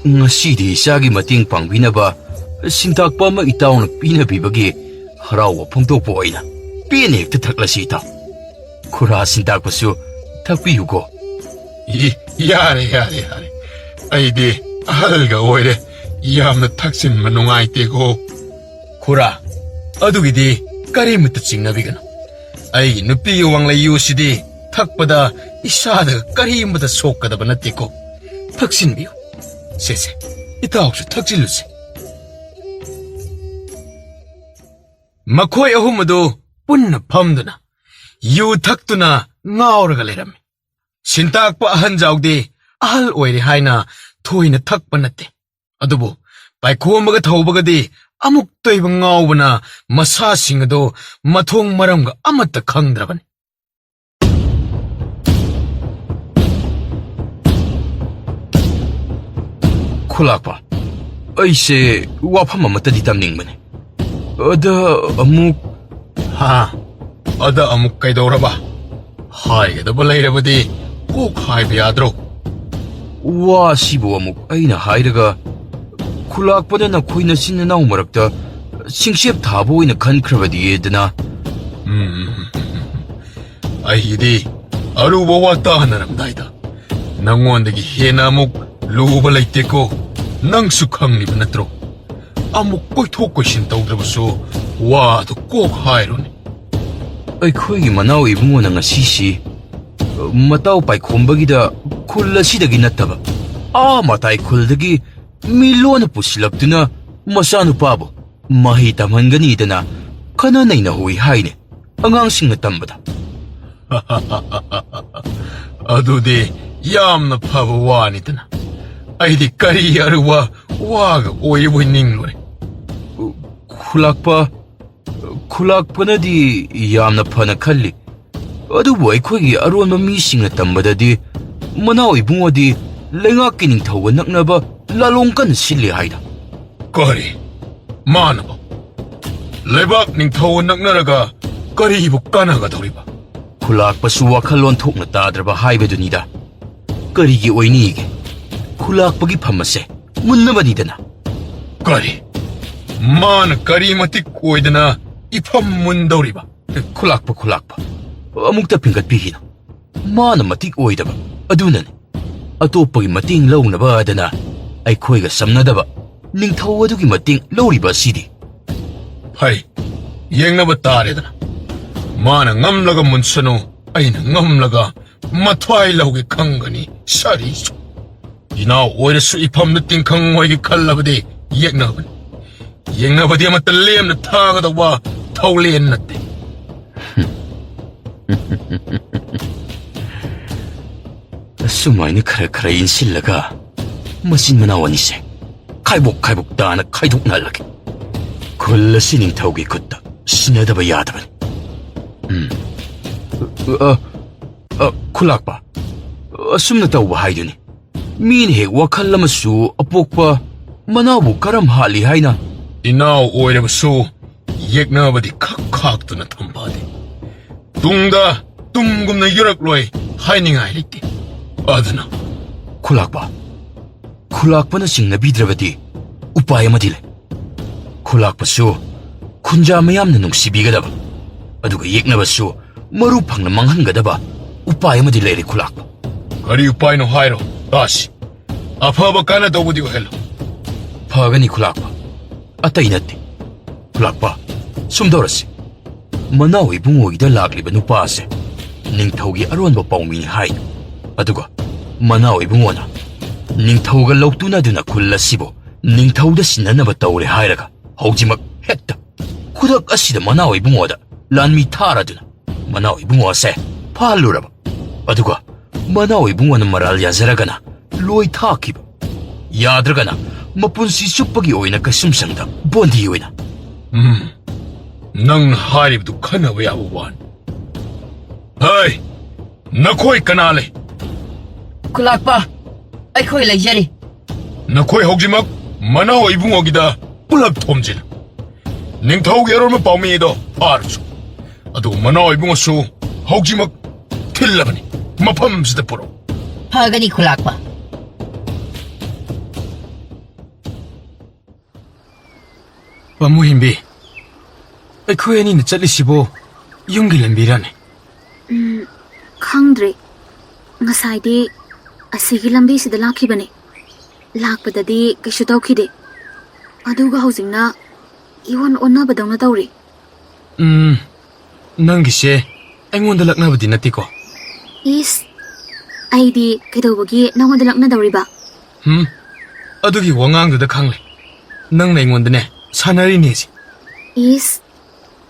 Ngasidi isagi mating pangbinaba sintakpa ma itawna pinabibagi harawa phongdokpa oina pina hekta thaklasi itaw. Khura sintakpasu thakpiyuko. Yare. Aidi ahalga oire yamna thaksin manungaite ko. Khura adugidi karimata chingnabigano ai nupi wanglai yusidi thakpada isada karimata sokkadaba natte ko thaksinbiu se itawsu thaksiluse. Makhoi ahum adu punna phamduna yu thaktuna ngauraga lerami sintakpa ahan jaudi ahal oire haina thoina thakpa natte adubu paikhomaga thawbagadi amuk toiba ngaubana masa singado mathong maramga amata khangdrabani. Khulakpa. Aise wafam amatadi tamningbane. Ada amuk kaidoraba haigedaba lairabadi kok haiba yadro. Wa sibu amuk aina hairaga khulakpada na khoina sinnaw marakta singshep thabo ina khankrabadi edana. ꯑꯩꯒꯤꯗꯤ ꯑꯔꯨꯕ ꯋꯥ ꯇꯥꯍꯟꯅꯔꯝꯗꯥꯏꯗ ꯅꯪꯉꯣꯟꯗꯒꯤ ꯍꯦꯟꯅ ꯑꯃꯨꯛ ꯂꯨꯕ ꯂꯩꯇꯦꯀꯣ ꯅꯪꯁꯨ ꯈꯪꯂꯤꯕ ꯅꯠꯇ꯭ꯔꯣ ꯑꯃꯨꯛ ꯀꯣꯏꯊꯣꯛ ꯀꯣꯏꯁꯤꯟ ꯇꯧꯗ꯭ꯔꯕꯁꯨ ꯋꯥꯗꯨ ꯀꯣꯛ ꯍꯥꯏꯔꯣꯅꯦ ꯑꯩꯈꯣꯏꯒꯤ ꯃꯅꯥꯎ ꯏꯕꯨꯡꯉꯣꯅ ꯉꯁꯤꯁꯤ ꯃꯇꯥꯎ ꯄꯥꯏꯈꯣꯝꯕꯒꯤꯗ ꯈꯨꯜ ꯑꯁꯤꯗꯒꯤ ꯅꯠꯇꯕ ꯃꯇꯥꯏ ꯈꯨꯜꯗꯒꯤ ꯃꯤ ꯂꯣꯟꯅ ꯄꯨꯁꯤꯜꯂꯛꯇꯨꯅ ꯃꯆꯥꯅꯨꯄꯥꯕꯨ ꯃꯍꯩ ꯇꯝꯍꯟꯒꯅꯤꯗꯅ ꯈꯟꯅ ꯅꯩꯅꯍꯧꯏ ꯍꯥꯏꯅꯦ ꯑꯉꯥꯡꯁꯤꯡꯅ ꯇꯝꯕꯗ ꯑꯗꯨꯗꯤ ꯌꯥꯝꯅ ꯐꯕ ꯋꯥꯅꯤꯗꯅ ꯑꯩꯗꯤ ꯀꯔꯤ ꯑꯔꯨꯕ ꯋꯥꯒ ꯑꯣꯏꯔꯤꯕꯣꯏ ꯅꯤꯡꯂꯨꯔꯦ ꯈꯨꯂꯥꯛꯄꯅꯗꯤ ꯌꯥꯝꯅ ꯐꯅ ꯈꯜꯂꯤ ꯑꯗꯨꯕꯨ ꯑꯩꯈꯣꯏꯒꯤ ꯑꯔꯣꯟꯕ ꯃꯤꯁꯤꯡꯅ ꯇꯝꯕꯗꯗꯤ ꯃꯅꯥꯎ ꯏꯕꯨꯡꯉꯣꯗꯤ ꯂꯩꯉꯥꯛꯀꯤ ꯅꯤꯡꯊꯧꯒ ꯅꯛꯅꯕ ꯂꯥꯂꯣꯡ ꯀꯟꯅ ꯁꯤꯜꯂꯤ ꯍꯥꯏꯗ ꯀꯔꯤ ꯃꯥꯅꯕ ꯂꯩꯕꯥꯛ ꯅꯤꯡꯊꯧꯒ ꯅꯛꯅꯔꯒ ꯀꯔꯤꯕꯨ ꯀꯥꯟꯅꯒꯗꯧꯔꯤꯕ ꯈꯨꯂꯥꯛꯄꯁꯨ ꯋꯥꯈꯜꯂꯣꯟ ꯊꯣꯛꯅ ꯇꯥꯗ꯭ꯔꯕ ꯍꯥꯏꯕꯗꯨꯅꯤꯗ ꯀꯔꯤꯒꯤ ꯑꯣꯏꯅꯤꯒꯦ ꯈꯨꯂꯥꯛꯄꯒꯤ ꯐꯝ ꯑꯁꯦ ꯃꯨꯟꯅꯕꯅꯤꯗꯅ ꯀꯔꯤ ꯃꯥꯅ ꯀꯔꯤ ꯃꯇꯤꯛ ꯑꯣꯏꯗꯅ ꯏꯐꯝ ꯃꯨꯟꯗꯧꯔꯤꯕ ꯈꯨꯂꯥꯛꯄ ꯑꯃꯨꯛꯇ ꯄꯤꯡꯒꯠꯄꯤꯈꯤꯅꯨ ꯃꯥꯅ ꯃꯇꯤꯛ ꯑꯣꯏꯗꯕ ꯑꯗꯨꯅꯅꯤ ꯑꯇꯣꯞꯄꯒꯤ ꯃꯇꯦꯡ ꯂꯧꯅꯕ ꯑꯗꯅ ꯑꯩꯈꯣꯏꯒ ꯁꯝꯅꯗꯕ ꯅꯤꯡꯊꯧ ꯑꯗꯨꯒꯤ ꯃꯇꯦꯡ ꯂꯧꯔꯤꯕ ꯑꯁꯤꯗꯤ ꯐꯩ ꯌꯦꯡꯅꯕ ꯇꯥꯔꯦꯗꯅ ꯃꯥꯅ ꯉꯝꯂꯒ ꯃꯨꯟꯁꯅꯨ ꯑꯩꯅ ꯉꯝꯂꯒ ꯃꯊ꯭ꯋꯥꯏ ꯂꯧꯒꯦ ꯈꯪꯒꯅꯤ ꯁꯥꯔꯤꯁꯨ ꯏꯅꯥꯎ ꯑꯣꯏꯔꯁꯨ ꯏꯐꯝꯗ ꯇꯤꯡꯈꯪ ꯑꯣꯏꯒꯦ ꯈꯜꯂꯕꯗꯤ ꯌꯦꯛꯅꯕꯅꯤ ꯌꯦꯡꯅꯕꯗꯤ ꯑꯃꯠꯇ ꯂꯦꯝꯅ ꯊꯥꯒꯗꯧꯕ ꯊꯧꯂꯦꯟ ꯅꯠꯇꯦ ꯑꯁꯨꯃꯥꯏꯅ ꯈꯔ ꯏꯟꯁꯤꯜꯂꯒ ꯃꯆꯤꯟ ꯃꯅꯥꯎ ꯑꯅꯤꯁꯦ ꯈꯥꯏꯕꯣꯛ ꯇꯥꯅ ꯈꯥꯏꯗꯣꯛꯅꯍꯜꯂꯒꯦ ꯈꯨꯜ ꯑꯁꯤ ꯅꯤꯡꯊꯧꯒꯤ ꯈꯨꯠꯇ ꯁꯤꯟꯅꯗꯕ ꯌꯥꯗꯕꯅꯤ ꯈꯨꯂꯥꯛꯄ ꯑꯁꯨꯝꯅ ꯇꯧꯕ ꯍꯥꯏꯗꯨꯅꯤ ꯃꯤꯅ ꯍꯦꯛ ꯋꯥꯈꯜ ꯑꯃꯁꯨ ꯑꯄꯣꯛꯄ ꯃꯅꯥꯎꯕꯨ ꯀꯔꯝ ꯍꯥꯠꯂꯤ ꯍꯥꯏꯅ ꯏꯅꯥꯎ ꯑꯣꯏꯔꯕꯁꯨ ꯌꯦꯛꯅꯕꯗꯤ ꯈꯥꯛꯇꯨꯅ ꯊꯝꯕꯗꯤ ꯇꯨꯡꯗ ꯇꯨꯝꯒꯨꯝꯅ ꯌꯨꯔꯛꯂꯣꯏ ꯍꯥꯏꯅꯤꯡꯉꯥꯏ ꯂꯩꯇꯦ ꯑꯗꯨꯅ ꯈꯨꯂꯥꯛꯄꯅ ꯆꯤꯡꯅꯕꯤꯗ꯭ꯔꯕꯗꯤ ꯎꯄꯥꯏ ꯑꯃꯗꯤ ꯂꯩ ꯈꯨꯂꯥꯛꯄꯁꯨ ꯈꯨꯟꯖꯥ ꯃꯌꯥꯝꯅ ꯅꯨꯡꯁꯤꯕꯤꯒꯗꯕ ꯑꯗꯨꯒ ꯌꯦꯛꯅꯕꯁꯨ ꯃꯔꯨ ꯐꯪꯅ ꯃꯥꯡꯍꯟꯒꯗꯕ ꯎꯄꯥꯏ ꯑꯃꯗꯤ ꯂꯩꯔꯦ ꯈꯨꯂꯥꯛꯄ ꯀꯔꯤ ꯎꯄꯥꯏꯅꯣ ꯍꯥꯏꯔꯣ ꯇꯥꯁꯤ ꯑꯐꯕ ꯀꯥꯟꯅꯗꯧꯕꯗꯤ ꯑꯣꯏꯍꯜꯂꯣ ꯐꯒꯅꯤ ꯈꯨꯂꯥꯛꯄ ꯑꯇꯩ ꯅꯠꯇꯦ ꯈꯨꯂꯥꯛꯄ ꯁꯨꯝꯗꯧꯔꯁꯤ ꯃꯅꯥꯎ ꯏꯕꯨꯡꯉꯣꯒꯤꯗ ꯂꯥꯛꯂꯤꯕ ꯅꯨꯄꯥ ꯑꯁꯦ ꯅꯤꯡꯊꯧꯒꯤ ꯑꯔꯣꯟꯕ ꯄꯥꯎꯃꯤꯅꯤ ꯍꯥꯏ ꯑꯗꯨꯒ ꯃꯅꯥꯎ ꯏꯕꯨꯡꯉꯣꯅ ꯅꯤꯡꯊꯧꯒ ꯂꯧꯇꯨꯅꯗꯨꯅ ꯈꯨꯜ ꯑꯁꯤꯕꯨ ꯅꯤꯡꯊꯧꯗ ꯁꯤꯟꯅꯅꯕ ꯇꯧꯔꯦ ꯍꯥꯏꯔꯒ ꯍꯧꯖꯤꯛꯃꯛ ꯍꯦꯛꯇ ꯈꯨꯗꯛ ꯑꯁꯤꯗ ꯃꯅꯥꯎ ꯏꯕꯨꯡꯉꯣꯗ ꯂꯥꯟꯃꯤ ꯊꯥꯔꯗꯨꯅ ꯃꯅꯥꯎ ꯏꯕꯨꯡꯉꯣ ꯑꯁꯦ ꯐꯥꯍꯜꯂꯨꯔꯕ ꯑꯗꯨꯒ ꯃꯅꯥꯎ ꯏꯕꯨꯡꯉꯣꯅ ꯃꯔꯥꯜ ꯌꯥꯖꯔꯒꯅ ꯂꯣꯏ ꯊꯥꯈꯤꯕ ꯌꯥꯗ꯭ꯔꯒꯅ ꯃꯄꯨꯟꯁꯤ ꯆꯨꯞꯄꯒꯤ ꯑꯣꯏꯅ ꯀꯩꯁꯨꯝꯁꯪꯗ ꯕꯣꯟꯗꯤ ꯑꯣꯏꯅ ꯅꯪꯅ ꯍꯥꯏꯔꯤꯕꯗꯨ ꯈꯟꯅꯕ ꯌꯥꯕ ꯋꯥꯅꯤ ꯍꯩ ꯅꯈꯣꯏ ꯀꯅꯥ ꯂꯩ ꯈꯨꯂꯥꯛꯄ ꯑꯩꯈꯣꯏ ꯂꯩꯖꯔꯤ ꯅꯈꯣꯏ ꯍꯧꯖꯤꯛꯃꯛ ꯃꯅꯥꯎ ꯏꯕꯨꯡꯉꯣꯒꯤꯗ ꯄꯨꯂꯞ ꯊꯣꯝꯖꯤꯜꯂꯨ ꯅꯤꯡꯊꯧꯒꯤ ꯑꯔꯣꯟꯕ ꯄꯥꯎꯃꯤꯗꯣ ꯐꯥꯔꯁꯨ ꯑꯗꯨꯒ ꯃꯅꯥꯎ ꯏꯕꯨꯡꯉꯣꯁꯨ ꯍꯧꯖꯤꯛꯃꯛ ꯊꯤꯜꯂꯕꯅꯤ ꯃꯐꯝꯁꯤꯗ ꯄꯨꯔꯛꯎ ꯐꯒꯅꯤ ꯈꯨꯂꯥꯛꯄ ꯄꯥꯃꯨꯍꯤꯡꯕꯤ ꯑꯩꯈꯣꯏ ꯑꯅꯤꯅ ꯆꯠꯂꯤꯁꯤꯕꯨ ꯌꯨꯝꯒꯤ ꯂꯝꯕꯤꯔꯅꯦ ꯈꯪꯗ꯭ꯔꯦ ꯉꯁꯥꯏꯗꯤ ꯑꯁꯤꯒꯤ ꯂꯝꯕꯤꯁꯤꯗ ꯂꯥꯛꯈꯤꯕꯅꯦ ꯂꯥꯛꯄꯗꯗꯤ ꯀꯩꯁꯨ ꯇꯧꯈꯤꯗꯦ ꯑꯗꯨꯒ ꯍꯧꯖꯤꯛꯅ ꯏꯋꯟ ꯑꯣꯟꯅꯕꯗꯧꯅ ꯇꯧꯔꯤ ꯅꯪꯒꯤꯁꯦ ꯑꯩꯉꯣꯟꯗ ꯂꯛꯅꯕꯗꯤ ꯅꯠꯇꯦꯀꯣ ꯏꯁ ꯑꯩꯗꯤ ꯀꯩꯗꯧꯕꯒꯤ ꯅꯉꯣꯟꯗ ꯂꯛꯅꯗꯧꯔꯤꯕ ꯑꯗꯨꯒꯤ ꯋꯥꯉꯥꯡꯗꯨꯗ ꯈꯪꯂꯦ ꯅꯪꯅ ꯑꯩꯉꯣꯟꯗꯅꯦ ꯁꯥꯟꯅꯔꯤꯅꯦꯁꯤ ꯏꯁ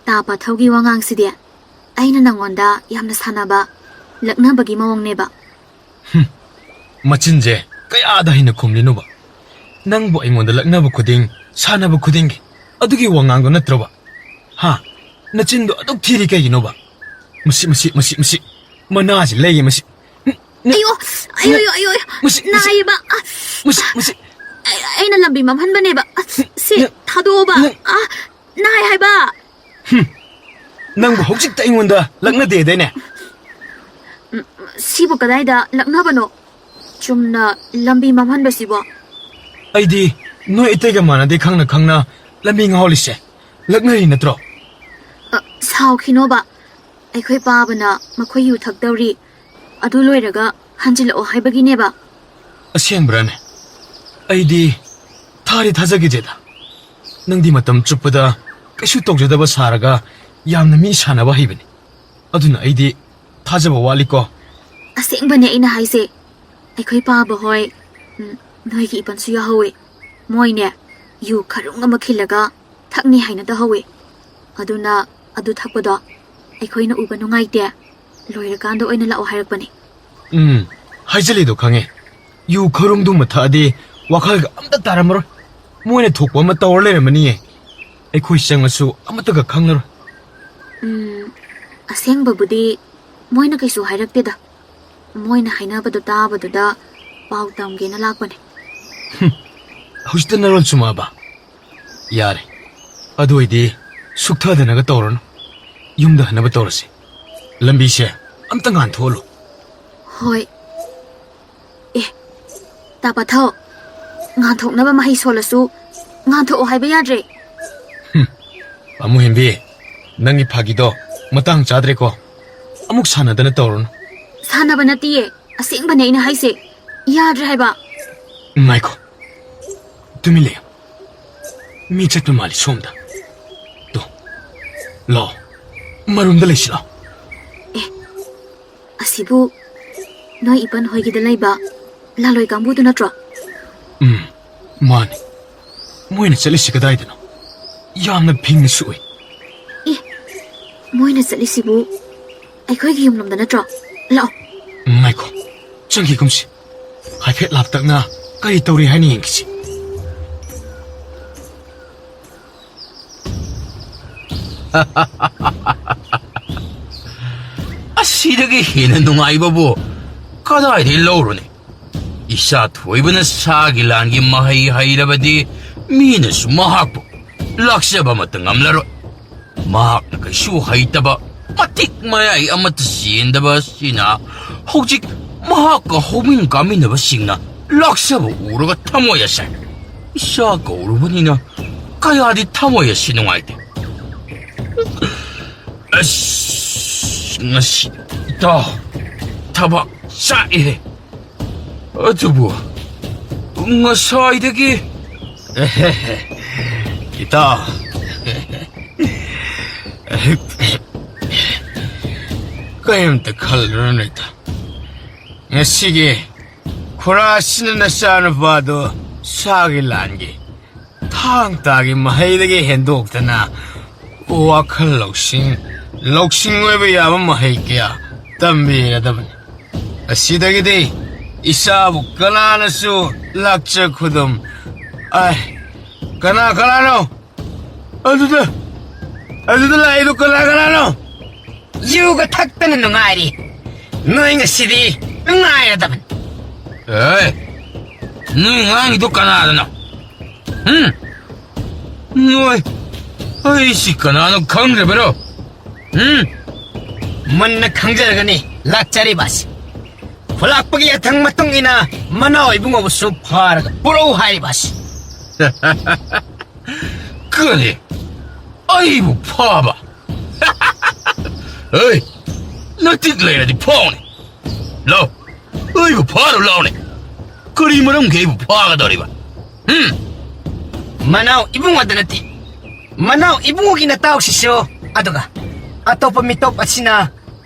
ꯇꯥꯄꯥꯊꯧꯒꯤ ꯋꯥꯉꯥꯡꯁꯤꯗꯤ ꯑꯩꯅ ꯅꯉꯣꯟꯗ ꯌꯥꯝꯅ ꯁꯥꯟꯅꯕ ꯂꯛꯅꯕꯒꯤ ꯃꯑꯣꯡꯅꯦꯕ ꯃꯆꯤꯟꯁꯦ ꯀꯌꯥꯗ ꯍꯦꯟꯅ ꯈꯨꯝꯂꯤꯅꯣꯕ ꯅꯪꯕꯨ ꯑꯩꯉꯣꯟꯗ ꯂꯛꯅꯕ ꯈꯨꯗꯤꯡ ꯁꯥꯟꯅꯕ ꯈꯨꯗꯤꯡꯒꯤ ꯑꯗꯨꯒꯤ ꯋꯥꯉꯥꯡꯗꯣ ꯅꯠꯇ꯭ꯔꯣꯕ ꯅꯆꯤꯟꯗꯣ ꯑꯗꯨꯛ ꯊꯤꯔꯤ ꯀꯩꯒꯤꯅꯣꯕ ꯃꯁꯤ ꯃꯅꯥꯁꯤ ꯂꯩꯌꯦ ꯃꯁꯤ ꯑꯌꯣ ꯅꯥꯏꯌꯦꯕ ꯑꯩꯅ ꯂꯝꯕꯤ ꯃꯝꯍꯟꯕꯅꯦꯕ ꯁꯤ ꯊꯥꯗꯣꯛꯑꯣꯕ ꯅꯥꯏ ꯍꯥꯏꯕ ꯅꯪꯕꯨ ꯍꯧꯖꯤꯛꯇ ꯑꯩꯉꯣꯟꯗ ꯂꯛꯅꯗꯦꯗꯥꯏꯅꯦ ꯁꯤꯕꯨ ꯀꯗꯥꯏꯗ ꯂꯛꯅꯕꯅꯣ ꯆꯨꯝꯅ ꯂꯝꯕꯤ ꯃꯝꯍꯟꯕꯁꯤꯕꯣ ꯑꯩꯗꯤ ꯅꯣꯏ ꯑꯇꯩꯒ ꯃꯥꯟꯅꯗꯦ ꯈꯪꯅ ꯂꯝꯕꯤ ꯉꯥꯎꯍꯜꯂꯤꯁꯦ ꯂꯛꯅꯔꯤ ꯅꯠꯇ꯭ꯔꯣ ꯁꯥꯎꯈꯤꯅꯣꯕ ꯑꯩꯈꯣꯏ ꯄꯥꯕꯅ ꯃꯈꯣꯏ ꯌꯨ ꯊꯛꯇꯧꯔꯤ ꯑꯗꯨ ꯂꯣꯏꯔꯒ ꯍꯟꯖꯤꯜꯂꯛꯑꯣ ꯍꯥꯏꯕꯒꯤꯅꯦꯕ ꯑꯁꯦꯡꯕ꯭ꯔꯥꯅꯦ ꯑꯩꯗꯤ ꯊꯥꯗꯤ ꯊꯥꯖꯈꯤꯗꯦꯗ ꯅꯪꯗꯤ ꯃꯇꯝ ꯆꯨꯞꯄꯗ ꯀꯩꯁꯨ ꯇꯧꯖꯗꯕ ꯁꯥꯔꯒ ꯌꯥꯝꯅ ꯃꯤ ꯁꯥꯟꯅꯕ ꯍꯩꯕꯅꯤ ꯑꯗꯨꯅ ꯑꯩꯗꯤ ꯊꯥꯖꯕ ꯋꯥꯠꯂꯤꯀꯣ ꯑꯁꯦꯡꯕꯅꯦ ꯑꯩꯅ ꯍꯥꯏꯁꯦ ꯑꯩꯈꯣꯏ ꯄꯥꯕ ꯍꯣꯏ ꯅꯣꯏꯒꯤ ꯏꯄꯟꯁꯨ ꯌꯥꯎꯍꯧꯋꯦ ꯃꯣꯏꯅꯦ ꯌꯨ ꯈꯔꯨꯡ ꯑꯃ ꯈꯤꯜꯂꯒ ꯊꯛꯅꯤ ꯍꯥꯏꯅ ꯇꯧꯍꯧꯋꯦ ꯑꯗꯨꯅ ꯑꯗꯨ ꯊꯛꯄꯗꯣ ꯑꯩꯈꯣꯏꯅ ꯎꯕ ꯅꯨꯡꯉꯥꯏꯇꯦ ꯂꯣꯏꯔꯀꯥꯟꯗ ꯑꯣꯏꯅ ꯂꯥꯛꯑꯣ ꯍꯥꯏꯔꯛꯄꯅꯦ ꯍꯥꯏꯖꯜꯂꯤꯗꯣ ꯈꯪꯉꯦ ꯌꯨ ꯈꯔꯨꯡꯗꯨꯃ ꯊꯛꯑꯗꯤ ꯋꯥꯈꯜꯒ ꯑꯝꯇ ꯇꯥꯔꯝꯃꯔꯣꯏ ꯃꯣꯏꯅ ꯊꯣꯛꯄ ꯑꯃ ꯇꯧꯔ ꯂꯩꯔꯝꯃꯅꯤꯌꯦ ꯑꯩꯈꯣꯏ ꯆꯪꯉꯁꯨ ꯑꯃꯠꯇꯒ ꯈꯪꯂꯔꯣꯏ ꯑꯁꯦꯡꯕꯕꯨꯗꯤ ꯃꯣꯏꯅ ꯀꯩꯁꯨ ꯍꯥꯏꯔꯛꯇꯦꯗ ꯃꯣꯏꯅ ꯍꯥꯏꯅꯕꯗꯣ ꯇꯥꯕꯗꯨꯗ ꯄꯥꯎ ꯇꯝꯒꯦꯅ ꯂꯥꯛꯄꯅꯦ ꯍꯧꯖꯤꯛꯇ ꯅꯔꯣꯜ ꯆꯨꯝꯃꯛꯑꯕ ꯌꯥꯔꯦ ꯑꯗꯨ ꯑꯣꯏꯗꯤ ꯁꯨꯛꯊꯗꯅꯒ ꯇꯧꯔꯅꯨ ꯌꯨꯝꯗ ꯍꯟꯅꯕ ꯇꯧꯔꯁꯤ ꯂꯝꯕꯤꯁꯦ ꯑꯝꯇ ꯉꯥꯟꯊꯣꯛꯍꯜꯂꯨ ꯍꯣꯏ ꯑꯦ ꯇꯥꯄꯊꯧ ꯉꯥꯟꯊꯣꯛꯅꯕ ꯃꯍꯩ ꯁꯣꯜꯂꯁꯨ ꯉꯥꯟꯊꯣꯛꯑꯣ ꯍꯥꯏꯕ ꯌꯥꯗ꯭ꯔꯦ ꯑꯃꯨꯍꯦꯟꯕꯤ ꯅꯪꯒꯤ ꯐꯥꯒꯤꯗꯣ ꯃꯇꯥꯡ ꯆꯥꯗ꯭ꯔꯦꯀꯣ ꯑꯃꯨꯛ ꯁꯥꯟꯅꯗꯅ ꯇꯧꯔꯅꯨ ꯁꯥꯟꯅꯕ ꯅꯠꯇꯤꯌꯦ ꯑꯁꯦꯡꯕꯅꯦ ꯑꯩꯅ ꯍꯥꯏꯁꯦ ꯌꯥꯗ꯭ꯔꯦ ꯍꯥꯏꯕ ꯉꯥꯏꯈꯣ ꯇꯨꯃꯤꯟ ꯂꯩꯌꯨ ꯃꯤ ꯆꯠꯄ ꯃꯥꯜꯂꯤ ꯁꯣꯝꯗ ꯇꯣ ꯂꯥꯛꯑꯣ ꯃꯔꯨꯝꯗ ꯂꯩꯁꯤ ꯂꯥꯛꯑꯣ ꯑꯁꯤꯕꯨ ꯅꯣꯏ ꯏꯄꯟ ꯍꯣꯏꯒꯤꯗ ꯂꯩꯕ ꯂꯥꯂꯣꯏ ꯀꯥꯡꯕꯨꯗꯨ ꯅꯠꯇ꯭ꯔꯣ ꯃꯥꯅꯤ ꯃꯣꯏꯅ ꯆꯠꯂꯤꯁꯤ ꯀꯗꯥꯏꯗꯅꯣ ꯌꯥꯝꯅ ꯐꯤꯡꯅꯁꯨ ꯎꯏ ꯃꯣꯏꯅ ꯆꯠꯂꯤꯁꯤꯕꯨ ꯑꯩꯈꯣꯏꯒꯤ ꯌꯨꯝꯂꯣꯝꯗ ꯅꯠꯇ꯭ꯔꯣ ꯂꯥꯛꯑꯣ ꯉꯥꯏꯈꯣ ꯆꯪꯈꯤꯒꯨꯝꯁꯤ ꯍꯥꯏꯐꯦꯠ ꯂꯥꯞꯇꯛꯅ ꯀꯔꯤ ꯇꯧꯔꯤ ꯍꯥꯏꯅ ꯌꯦꯡꯈꯤꯁꯤ ꯑꯁꯤꯗꯒꯤ ꯍꯦꯟꯅ ꯅꯨꯡꯉꯥꯏꯕꯕꯨ ꯀꯗꯥꯏꯗꯒꯤ ꯂꯧꯔꯨꯅꯤ ꯏꯆꯥ ꯊꯣꯏꯕꯅ ꯁꯥꯒꯤ ꯂꯥꯟꯒꯤ ꯃꯍꯩ ꯍꯩꯔꯕꯗꯤ ꯃꯤꯅꯁꯨ ꯃꯍꯥꯛꯄꯨ ꯂꯥꯛꯆꯕ ꯑꯃꯠꯇ ꯉꯝꯂꯔꯣꯏ ꯃꯍꯥꯛꯅ ꯀꯩꯁꯨ ꯍꯩꯇꯕ ꯃꯇꯤꯛ ꯃꯌꯥꯏ ꯑꯃꯠꯇ ꯆꯦꯟꯗꯕ ꯑꯁꯤꯅ ꯍꯧꯖꯤꯛ ꯃꯍꯥꯛꯀ ꯍꯧꯃꯤꯟ ꯀꯥꯃꯤꯟꯅꯕꯁꯤꯡꯅ ꯂꯥꯛꯆꯕ ꯎꯔꯒ ꯊꯃꯣꯏ ꯑꯁꯦ ꯏꯆꯥ ꯀꯧꯔꯨꯕꯅꯤꯅ ꯀꯌꯥꯗꯤ ꯊꯃꯣꯏ ꯑꯁꯤ ꯅꯨꯡꯉꯥꯏꯇꯦ ꯑꯁ ngasi ito tabak sa ihe adubo ngasay-dagi ito kayamta kalran ito ngasige kurasina na sana bado sagilangi tang-tagi mahay-dagi hendokta na wakal ꯂꯧꯁꯤꯡ ꯑꯣꯏꯕ ꯌꯥꯕ ꯃꯍꯩ ꯀꯌꯥ ꯇꯝꯕꯤꯒꯗꯕꯅꯤ ꯑꯁꯤꯗꯒꯤꯗꯤ ꯏꯆꯥꯕꯨ ꯀꯅꯥꯅꯁꯨ ꯂꯥꯛꯆ ꯈꯨꯗꯨꯝ ꯀꯅꯥꯅꯣ ꯑꯗꯨꯗ ꯂꯥꯛꯏꯗꯣ ꯀꯅꯥꯅꯣ ꯌꯨꯒ ꯊꯛꯇꯅ ꯅꯨꯡꯉꯥꯏꯔꯤ ꯅꯣꯏ ꯉꯁꯤꯗꯤ ꯅꯨꯡꯉꯥꯏꯔꯗꯕꯅꯤ ꯅꯣꯏ ꯉꯥꯡꯉꯤꯗꯣ ꯀꯅꯥꯗꯅꯣ ꯅꯣꯏ ꯑꯩꯁꯤ ꯀꯅꯥꯅꯣ ꯈꯪꯗ꯭ꯔꯕꯔꯣ ꯃꯟꯅ ꯈꯪꯖꯔꯒꯅꯤ ꯂꯥꯛꯆꯔꯤꯕꯁꯤ ꯈꯨꯂꯥꯛꯄꯒꯤ ꯑꯊꯪ ꯃꯇꯨꯡ ꯏꯟꯅ ꯃꯅꯥꯎ ꯏꯕꯨꯡꯉꯣꯕꯨꯁꯨ ꯐꯥꯔꯒ ꯄꯨꯔꯛꯎ ꯍꯥꯏꯔꯤꯕꯁꯤ ꯀꯔꯤ ꯑꯩꯕꯨ ꯐꯥꯕ ꯅꯇꯤꯛ ꯂꯩꯔꯗꯤ ꯐꯥꯎꯅꯦ ꯂꯥꯎ ꯑꯩꯕꯨ ꯐꯥꯔꯨ ꯂꯥꯎꯅꯦ ꯀꯔꯤ ꯃꯔꯝꯒꯤ ꯑꯩꯕꯨ ꯐꯥꯒꯗꯧꯔꯤꯕ ꯃꯅꯥꯎ ꯏꯕꯨꯡꯉꯣꯗ ꯅꯠꯇꯦ ꯃꯅꯥꯎ ꯏꯕꯨꯡꯉꯣꯒꯤ ꯅꯇꯥꯎꯁꯤꯁꯨ ꯑꯗꯨꯒ ꯑꯇꯣꯞꯄ ꯃꯤꯇꯣꯞ ꯑꯁꯤꯅ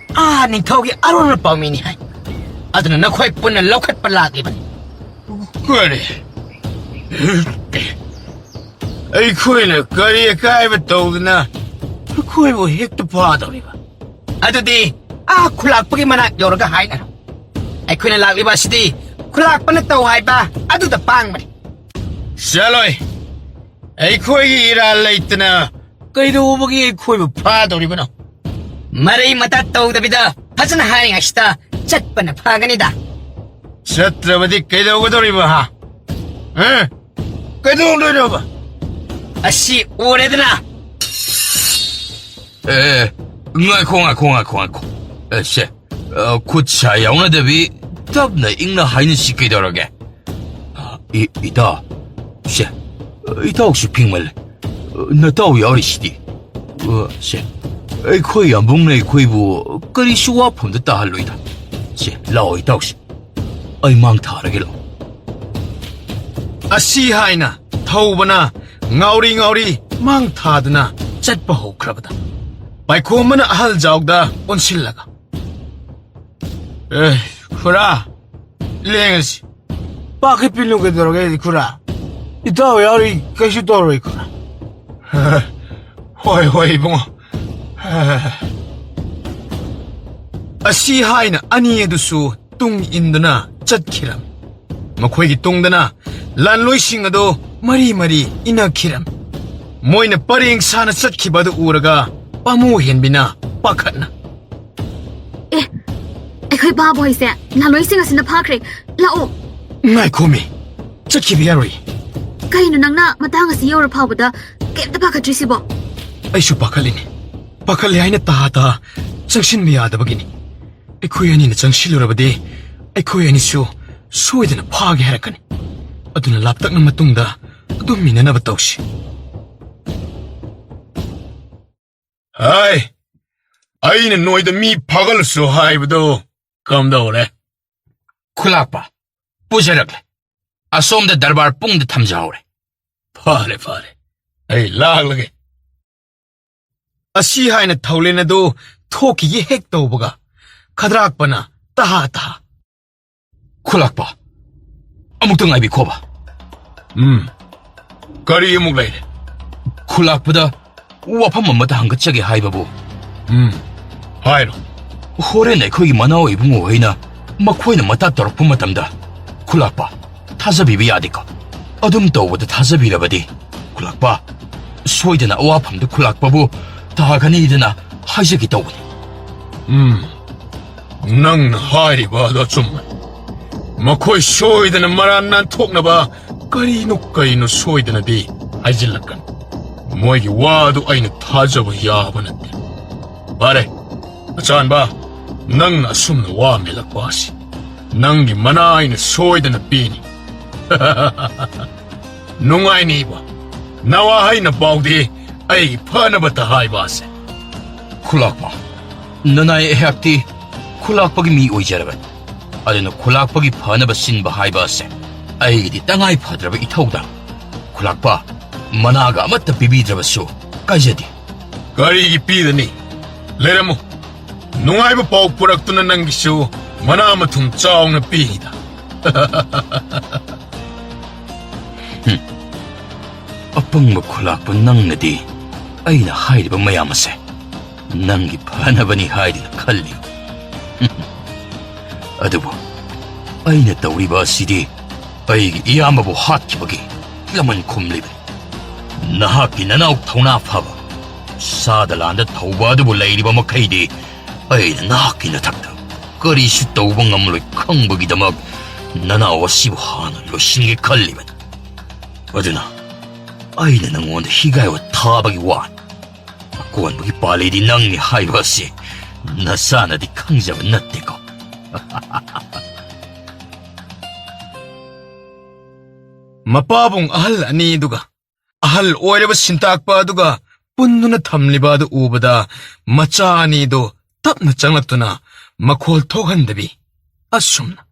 ꯅꯤꯡꯊꯧꯒꯤ ꯑꯔꯣꯟꯕ ꯄꯥꯎꯃꯤꯅꯤ ꯍꯥꯏ ꯑꯗꯨꯅ ꯅꯈꯣꯏ ꯄꯨꯟꯅ ꯂꯧꯈꯠꯄ ꯂꯥꯛꯂꯤꯕꯅꯤ ꯀꯔꯤ ꯑꯩꯈꯣꯏꯅ ꯀꯔꯤ ꯑꯀꯥꯏꯕ ꯇꯧꯗꯅ ꯑꯩꯈꯣꯏꯕꯨ ꯍꯦꯛꯇ ꯐꯥꯗꯧꯔꯤꯕ ꯑꯗꯨꯗꯤ ꯈꯨꯂꯥꯛꯄꯒꯤ ꯃꯅꯥꯛ ꯌꯧꯔꯒ ꯍꯥꯏꯅꯔꯣ ꯑꯩꯈꯣꯏꯅ ꯂꯥꯛꯂꯤꯕ ꯑꯁꯤꯗꯤ ꯈꯨꯂꯥꯛꯄꯅ ꯇꯧ ꯍꯥꯏꯕ ꯑꯗꯨꯗ ꯄꯥꯡꯕꯅꯤ ꯆꯠꯂꯣꯏ ꯑꯩꯈꯣꯏꯒꯤ ꯏꯔꯥꯜ ꯂꯩꯇꯅ ꯀꯩꯗꯧꯕꯒꯤ ꯑꯩꯈꯣꯏꯕꯨ ꯐꯥꯗꯧꯔꯤꯕꯅꯣ ꯃꯔꯩ ꯃꯇꯥ ꯇꯧꯗꯕꯤꯗ ꯐꯖꯅ ꯍꯥꯏꯔꯤꯉꯩꯁꯤꯗ ꯆꯠꯄꯅ ꯐꯒꯅꯤꯗ ꯆꯠꯇ꯭ꯔꯕꯗꯤ ꯀꯩꯗꯧꯒꯗꯧꯔꯤꯕ ꯀꯩꯗꯧꯗꯣꯏꯅꯣꯕ ꯑꯁꯤ ꯎꯔꯦꯗꯅ ꯉꯥꯏꯈꯣ ꯁꯦ ꯈꯨꯠ ꯁꯥ ꯌꯥꯎꯅꯗꯕꯤ ꯇꯞꯅ ꯏꯪꯅ ꯍꯥꯏꯅꯁꯤ ꯀꯩꯗꯧꯔꯒꯦ ꯏꯇꯥꯎ ꯁꯦ ꯏꯇꯥꯎꯁꯨ ꯐꯤꯡꯃꯜꯂꯦ ꯅꯇꯥꯎ ꯌꯥꯎꯔꯤꯁꯤꯗꯤ ꯁꯦ ꯑꯩꯈꯣꯏ ꯌꯥꯝꯕꯨꯡꯅ ꯑꯩꯈꯣꯏꯕꯨ ꯀꯔꯤꯁꯨ ꯋꯥꯐꯝꯗ ꯇꯥꯍꯜꯂꯣꯏꯗ. ꯁꯦ ꯂꯥꯛꯑꯣ ꯏꯇꯥꯎꯁꯤ, ꯑꯩ ꯃꯥꯡ ꯊꯥꯔꯒꯦ ꯂꯥꯛꯑꯣ. ꯑꯁꯤ ꯍꯥꯏꯅ ꯊꯧꯕꯅ ꯉꯥꯎꯔꯤ ꯉꯥꯎꯔꯤ ꯃꯥꯡ ꯊꯥꯗꯨꯅ ꯆꯠꯄ ꯍꯧꯈ꯭ꯔꯕꯗ ꯄꯥꯏꯈꯣꯝꯕꯅ ꯑꯍꯜ ꯖꯥꯎꯗ ꯑꯣꯟꯁꯤꯜꯂꯒ, ꯈꯨꯔꯥ, ꯂꯦꯡꯉꯁꯤ. ꯄꯥꯈꯠꯄꯤꯅꯨ ꯀꯩꯗꯧꯔꯒꯦ ꯈꯨꯔꯥ? ꯏꯇꯥꯎ ꯌꯥꯎꯔꯤ ꯀꯩꯁꯨ ꯇꯧꯔꯣꯏ ꯈꯨꯔꯥ. ꯍꯣꯏ ꯍꯣꯏ ꯏꯕꯨꯡꯉꯣ. ꯑꯁꯤ ꯍꯥꯏꯅ ꯑꯅꯤ ꯑꯗꯨꯁꯨ ꯇꯨꯡ ꯏꯟꯗꯨꯅ ꯆꯠꯈꯤꯔꯝ. ꯃꯈꯣꯏꯒꯤ ꯇꯨꯡꯗꯅ ꯂꯥꯟꯂꯣꯏꯁꯤꯡ ꯑꯗꯨ ꯃꯔꯤ ꯃꯔꯤ ꯏꯟꯅꯈꯤꯔꯝ. ꯃꯣꯏꯅ ꯄꯔꯦꯡ ꯁꯥꯅ ꯆꯠꯈꯤꯕ ꯑꯗꯨ ꯎꯔꯒ ꯄꯥꯃꯨ ꯍꯦꯟꯕꯤꯅ ꯄꯥꯈꯠꯅ, ꯑꯩꯈꯣꯏ ꯕꯥꯕ ꯍꯣꯏꯁꯦ ꯂꯥꯂꯣꯏꯁꯤꯡ ꯑꯁꯤꯅ ꯐꯥꯈ꯭ꯔꯦ. ꯂꯥꯛꯑꯣ. ꯉꯥꯏꯈꯣꯃꯤ, ꯆꯠꯈꯤꯕ ꯌꯥꯔꯣꯏ. ꯀꯩꯅꯣ ꯅꯪꯅ ꯃꯇꯥꯡ ꯑꯁꯤ ꯌꯧꯔ ꯐꯥꯎꯕꯗ ꯀꯩꯝꯇ ꯄꯥꯈꯠꯇ꯭ꯔꯤꯁꯤꯕꯣ? ꯑꯩꯁꯨ ꯄꯥꯈꯠꯂꯤꯅꯤ. ꯄꯥꯈꯠꯂꯦ ꯍꯥꯏꯅ ꯇꯥ ꯆꯪꯁꯤꯟꯕ ꯌꯥꯗꯕꯒꯤꯅꯤ. ꯑꯩꯈꯣꯏ ꯑꯅꯤꯅ ꯆꯪꯁꯤꯜꯂꯨꯔꯕꯗꯤ ꯑꯩꯈꯣꯏ ꯑꯅꯤꯁꯨ ꯁꯣꯏꯗꯅ ꯐꯥꯒꯦ ꯍꯥꯏꯔꯛꯀꯅꯤ. ꯑꯗꯨꯅ ꯂꯥꯞꯇꯛꯅ ꯃꯇꯨꯡꯗ ꯑꯗꯨꯝ ꯃꯤꯟꯅꯅꯕ ꯇꯧꯁꯤ. ꯍꯥꯏ, ꯑꯩꯅ ꯅꯣꯏꯗ ꯃꯤ ꯐꯥꯒꯠꯂꯁꯨ ꯍꯥꯏꯕꯗꯣ ꯀꯝꯗꯧꯔꯦ? ꯈꯨꯂꯥꯛꯄ, ꯄꯨꯖꯔꯛꯂꯦ. ꯑꯁꯣꯝꯗ ꯗꯔꯕꯥꯔ ꯄꯨꯡꯗ ꯊꯝꯖꯍꯧꯔꯦ. ꯐꯔꯦ ꯐꯔꯦ, ꯑꯩ ꯂꯥꯛꯂꯒꯦ. ꯑꯁꯤ ꯍꯥꯏꯅ ꯊꯧꯂꯦꯟ ꯑꯗꯨ ꯊꯣꯛꯈꯤꯒꯦ ꯍꯦꯛ ꯇꯧꯕꯒ ꯈꯗ꯭ꯔꯥꯛꯄꯅ ꯇꯍꯥ. ꯈꯨꯂꯥꯛꯄ, ꯑꯃꯨꯛꯇ ꯉꯥꯏꯕꯤꯈꯣꯕ. ꯀꯔꯤ ꯑꯃꯨꯛ ꯂꯩꯔꯦ? ꯈꯨꯂꯥꯛꯄꯗ ꯋꯥꯐꯝ ꯑꯃꯇ ꯍꯪꯒꯠꯆꯒꯦ ꯍꯥꯏꯕꯕꯨ. ꯍꯥꯏꯔꯣ. ꯍꯣꯔꯦꯟ ꯑꯩꯈꯣꯏꯒꯤ ꯃꯅꯥꯎ ꯏꯕꯨꯡꯉꯣ ꯍꯣꯏꯅ ꯃꯈꯣꯏꯅ ꯃꯇꯥ ꯇꯧꯔꯛꯄ ꯃꯇꯝꯗ ꯈꯨꯂꯥꯛꯄ ꯊꯥꯖꯕꯤꯕ ꯌꯥꯗꯦꯀꯣ? ꯑꯗꯨꯝ ꯇꯧꯕꯗ ꯊꯥꯖꯕꯤꯔꯕꯗꯤ ꯈꯨꯂꯥꯛꯄ ꯁꯣꯏꯗꯅ ꯑꯋꯥꯐꯝꯗ ꯈꯨꯂꯥꯛꯄꯕꯨ ꯇꯥꯒꯅꯤꯗꯅ ꯍꯥꯏꯖꯒꯦ ꯇꯧꯕꯅꯤ. ꯅꯪꯅ ꯍꯥꯏꯔꯤꯕ ꯑꯗꯨ ꯑꯆꯨꯝꯕ. ꯃꯈꯣꯏ ꯁꯣꯏꯗꯅ ꯃꯔꯥꯟ ꯅꯥꯟꯊꯣꯛꯅꯕ ꯀꯔꯤꯅꯣ ꯁꯣꯏꯗꯅꯗꯤ ꯍꯥꯏꯖꯤꯜꯂꯛꯀꯅꯤ. ꯃꯣꯏꯒꯤ ꯋꯥꯗꯨ ꯑꯩꯅ ꯊꯥꯖꯕ ꯌꯥꯕ ꯅꯠꯇꯦ. ꯐꯔꯦ, ꯑꯆꯥꯟꯕ, ꯅꯪꯅ ꯑꯁꯨꯝꯅ ꯋꯥ ꯃꯦꯜꯂꯛꯄ ꯑꯁꯤ ꯅꯪꯒꯤ ꯃꯅꯥ ꯑꯩꯅ ꯁꯣꯏꯗꯅ ꯄꯤꯅꯤ. ꯅꯨꯡꯉꯥꯏꯅꯤꯕ ꯅꯋꯥ ꯍꯩꯅ ꯄꯥꯎꯗꯤ ꯑꯩꯒꯤ ꯐꯅꯕꯇ ꯍꯥꯏꯕ ꯑꯁꯦ. ꯈꯨꯂꯥꯛꯄ, ꯅꯅꯥꯏ ꯑꯩꯍꯥꯛꯇꯤ ꯈꯨꯂꯥꯛꯄꯒꯤ ꯃꯤ ꯑꯣꯏꯖꯔꯕꯅꯤ. ꯑꯗꯨꯅ ꯈꯨꯂꯥꯛꯄꯒꯤ ꯐꯅꯕ ꯁꯤꯟꯕ ꯍꯥꯏꯕ ꯑꯁꯦ ꯑꯩꯒꯤꯗꯤ ꯇꯉꯥꯏ ꯐꯗ꯭ꯔꯕ ꯏꯊꯧꯗꯥꯡ. ꯈꯨꯂꯥꯛꯄ, ꯃꯅꯥꯒ ꯑꯃꯠꯇ ꯄꯤꯕꯤꯗ꯭ꯔꯕꯁꯨ ꯀꯥꯏꯖꯗꯦ. ꯀꯔꯤꯒꯤ ꯄꯤꯗꯅꯤ? ꯂꯩꯔꯝꯃꯨ. ꯅꯨꯡꯉꯥꯏꯕ ꯄꯥꯎ ꯄꯨꯔꯛꯇꯨꯅ ꯅꯪꯒꯤꯁꯨ ꯃꯅꯥ ꯃꯊꯨꯝ ꯆꯥꯎꯅ ꯄꯤꯅꯤꯗ. ꯑꯄꯪꯕ ꯈꯨꯂꯥꯛꯄ ꯅꯪꯅꯗꯤ ꯑꯩꯅ ꯍꯥꯏꯔꯤꯕ ꯃꯌꯥꯝ ꯑꯁꯦ ꯅꯪꯒꯤ ꯐꯅꯕꯅꯤ ꯍꯥꯏꯗꯨꯅ ꯈꯜꯂꯤ. ꯑꯗꯨꯕꯨ ꯑꯩꯅ ꯇꯧꯔꯤꯕ ꯑꯁꯤꯗꯤ ꯑꯩꯒꯤ ꯏꯌꯥꯝꯕꯕꯨ ꯍꯥꯠꯈꯤꯕꯒꯤ ꯂꯃꯟ ꯈꯨꯝꯂꯤꯕꯅꯤ. ꯅꯍꯥꯛꯀꯤ ꯅꯅꯥꯎ ꯊꯧꯅꯥ ꯐꯕ ꯁꯥꯗ ꯂꯥꯟꯗ ꯊꯧꯕ ꯑꯗꯨꯕꯨ ꯂꯩꯔꯤꯕ ꯃꯈꯩꯗꯤ ꯑꯩꯅ ꯅꯍꯥꯛꯀꯤ ꯅꯊꯛꯇ ꯀꯔꯤꯁꯨ ꯇꯧꯕ ꯉꯝꯂꯣꯏ ꯈꯪꯕꯒꯤꯗꯃꯛ ꯅꯅꯥꯎ ꯑꯁꯤꯕꯨ ꯍꯥꯟꯅ ꯂꯣꯏꯁꯤꯟꯒꯦ ꯈꯜꯂꯤꯕꯅꯤ. ꯑꯗꯨꯅ ꯑꯩꯅ ꯅꯪꯉꯣꯟꯗ ꯍꯤꯒꯥꯏꯋ ꯊꯥꯕꯒꯤ ꯋꯥꯅꯤ. ꯑꯀꯣꯟꯕꯒꯤ ꯄꯥꯜꯂꯤꯗꯤ ꯅꯪꯅꯤ ꯍꯥꯏꯕ ꯑꯁꯤ ꯅꯁꯥꯅꯗꯤ ꯈꯪꯖꯕ ꯅꯠꯇꯦꯀꯣ? ꯃꯄꯥꯕꯨꯡ ꯑꯍꯜ ꯑꯅꯤꯗꯨꯒ ꯑꯍꯜ ꯑꯣꯏꯔꯕ ꯁꯤꯟꯇꯥꯛꯄ ꯑꯗꯨꯒ ꯄꯨꯟꯗꯨꯅ ꯊꯝꯂꯤꯕ ꯑꯗꯨ ꯎꯕꯗ ꯃꯆꯥ ꯑꯅꯤꯗꯨ ꯇꯞꯅ ꯆꯪꯂꯛꯇꯨꯅ ꯃꯈꯣꯜ ꯊꯣꯛꯍꯟꯗꯕꯤ ꯑꯁꯨꯝꯅ,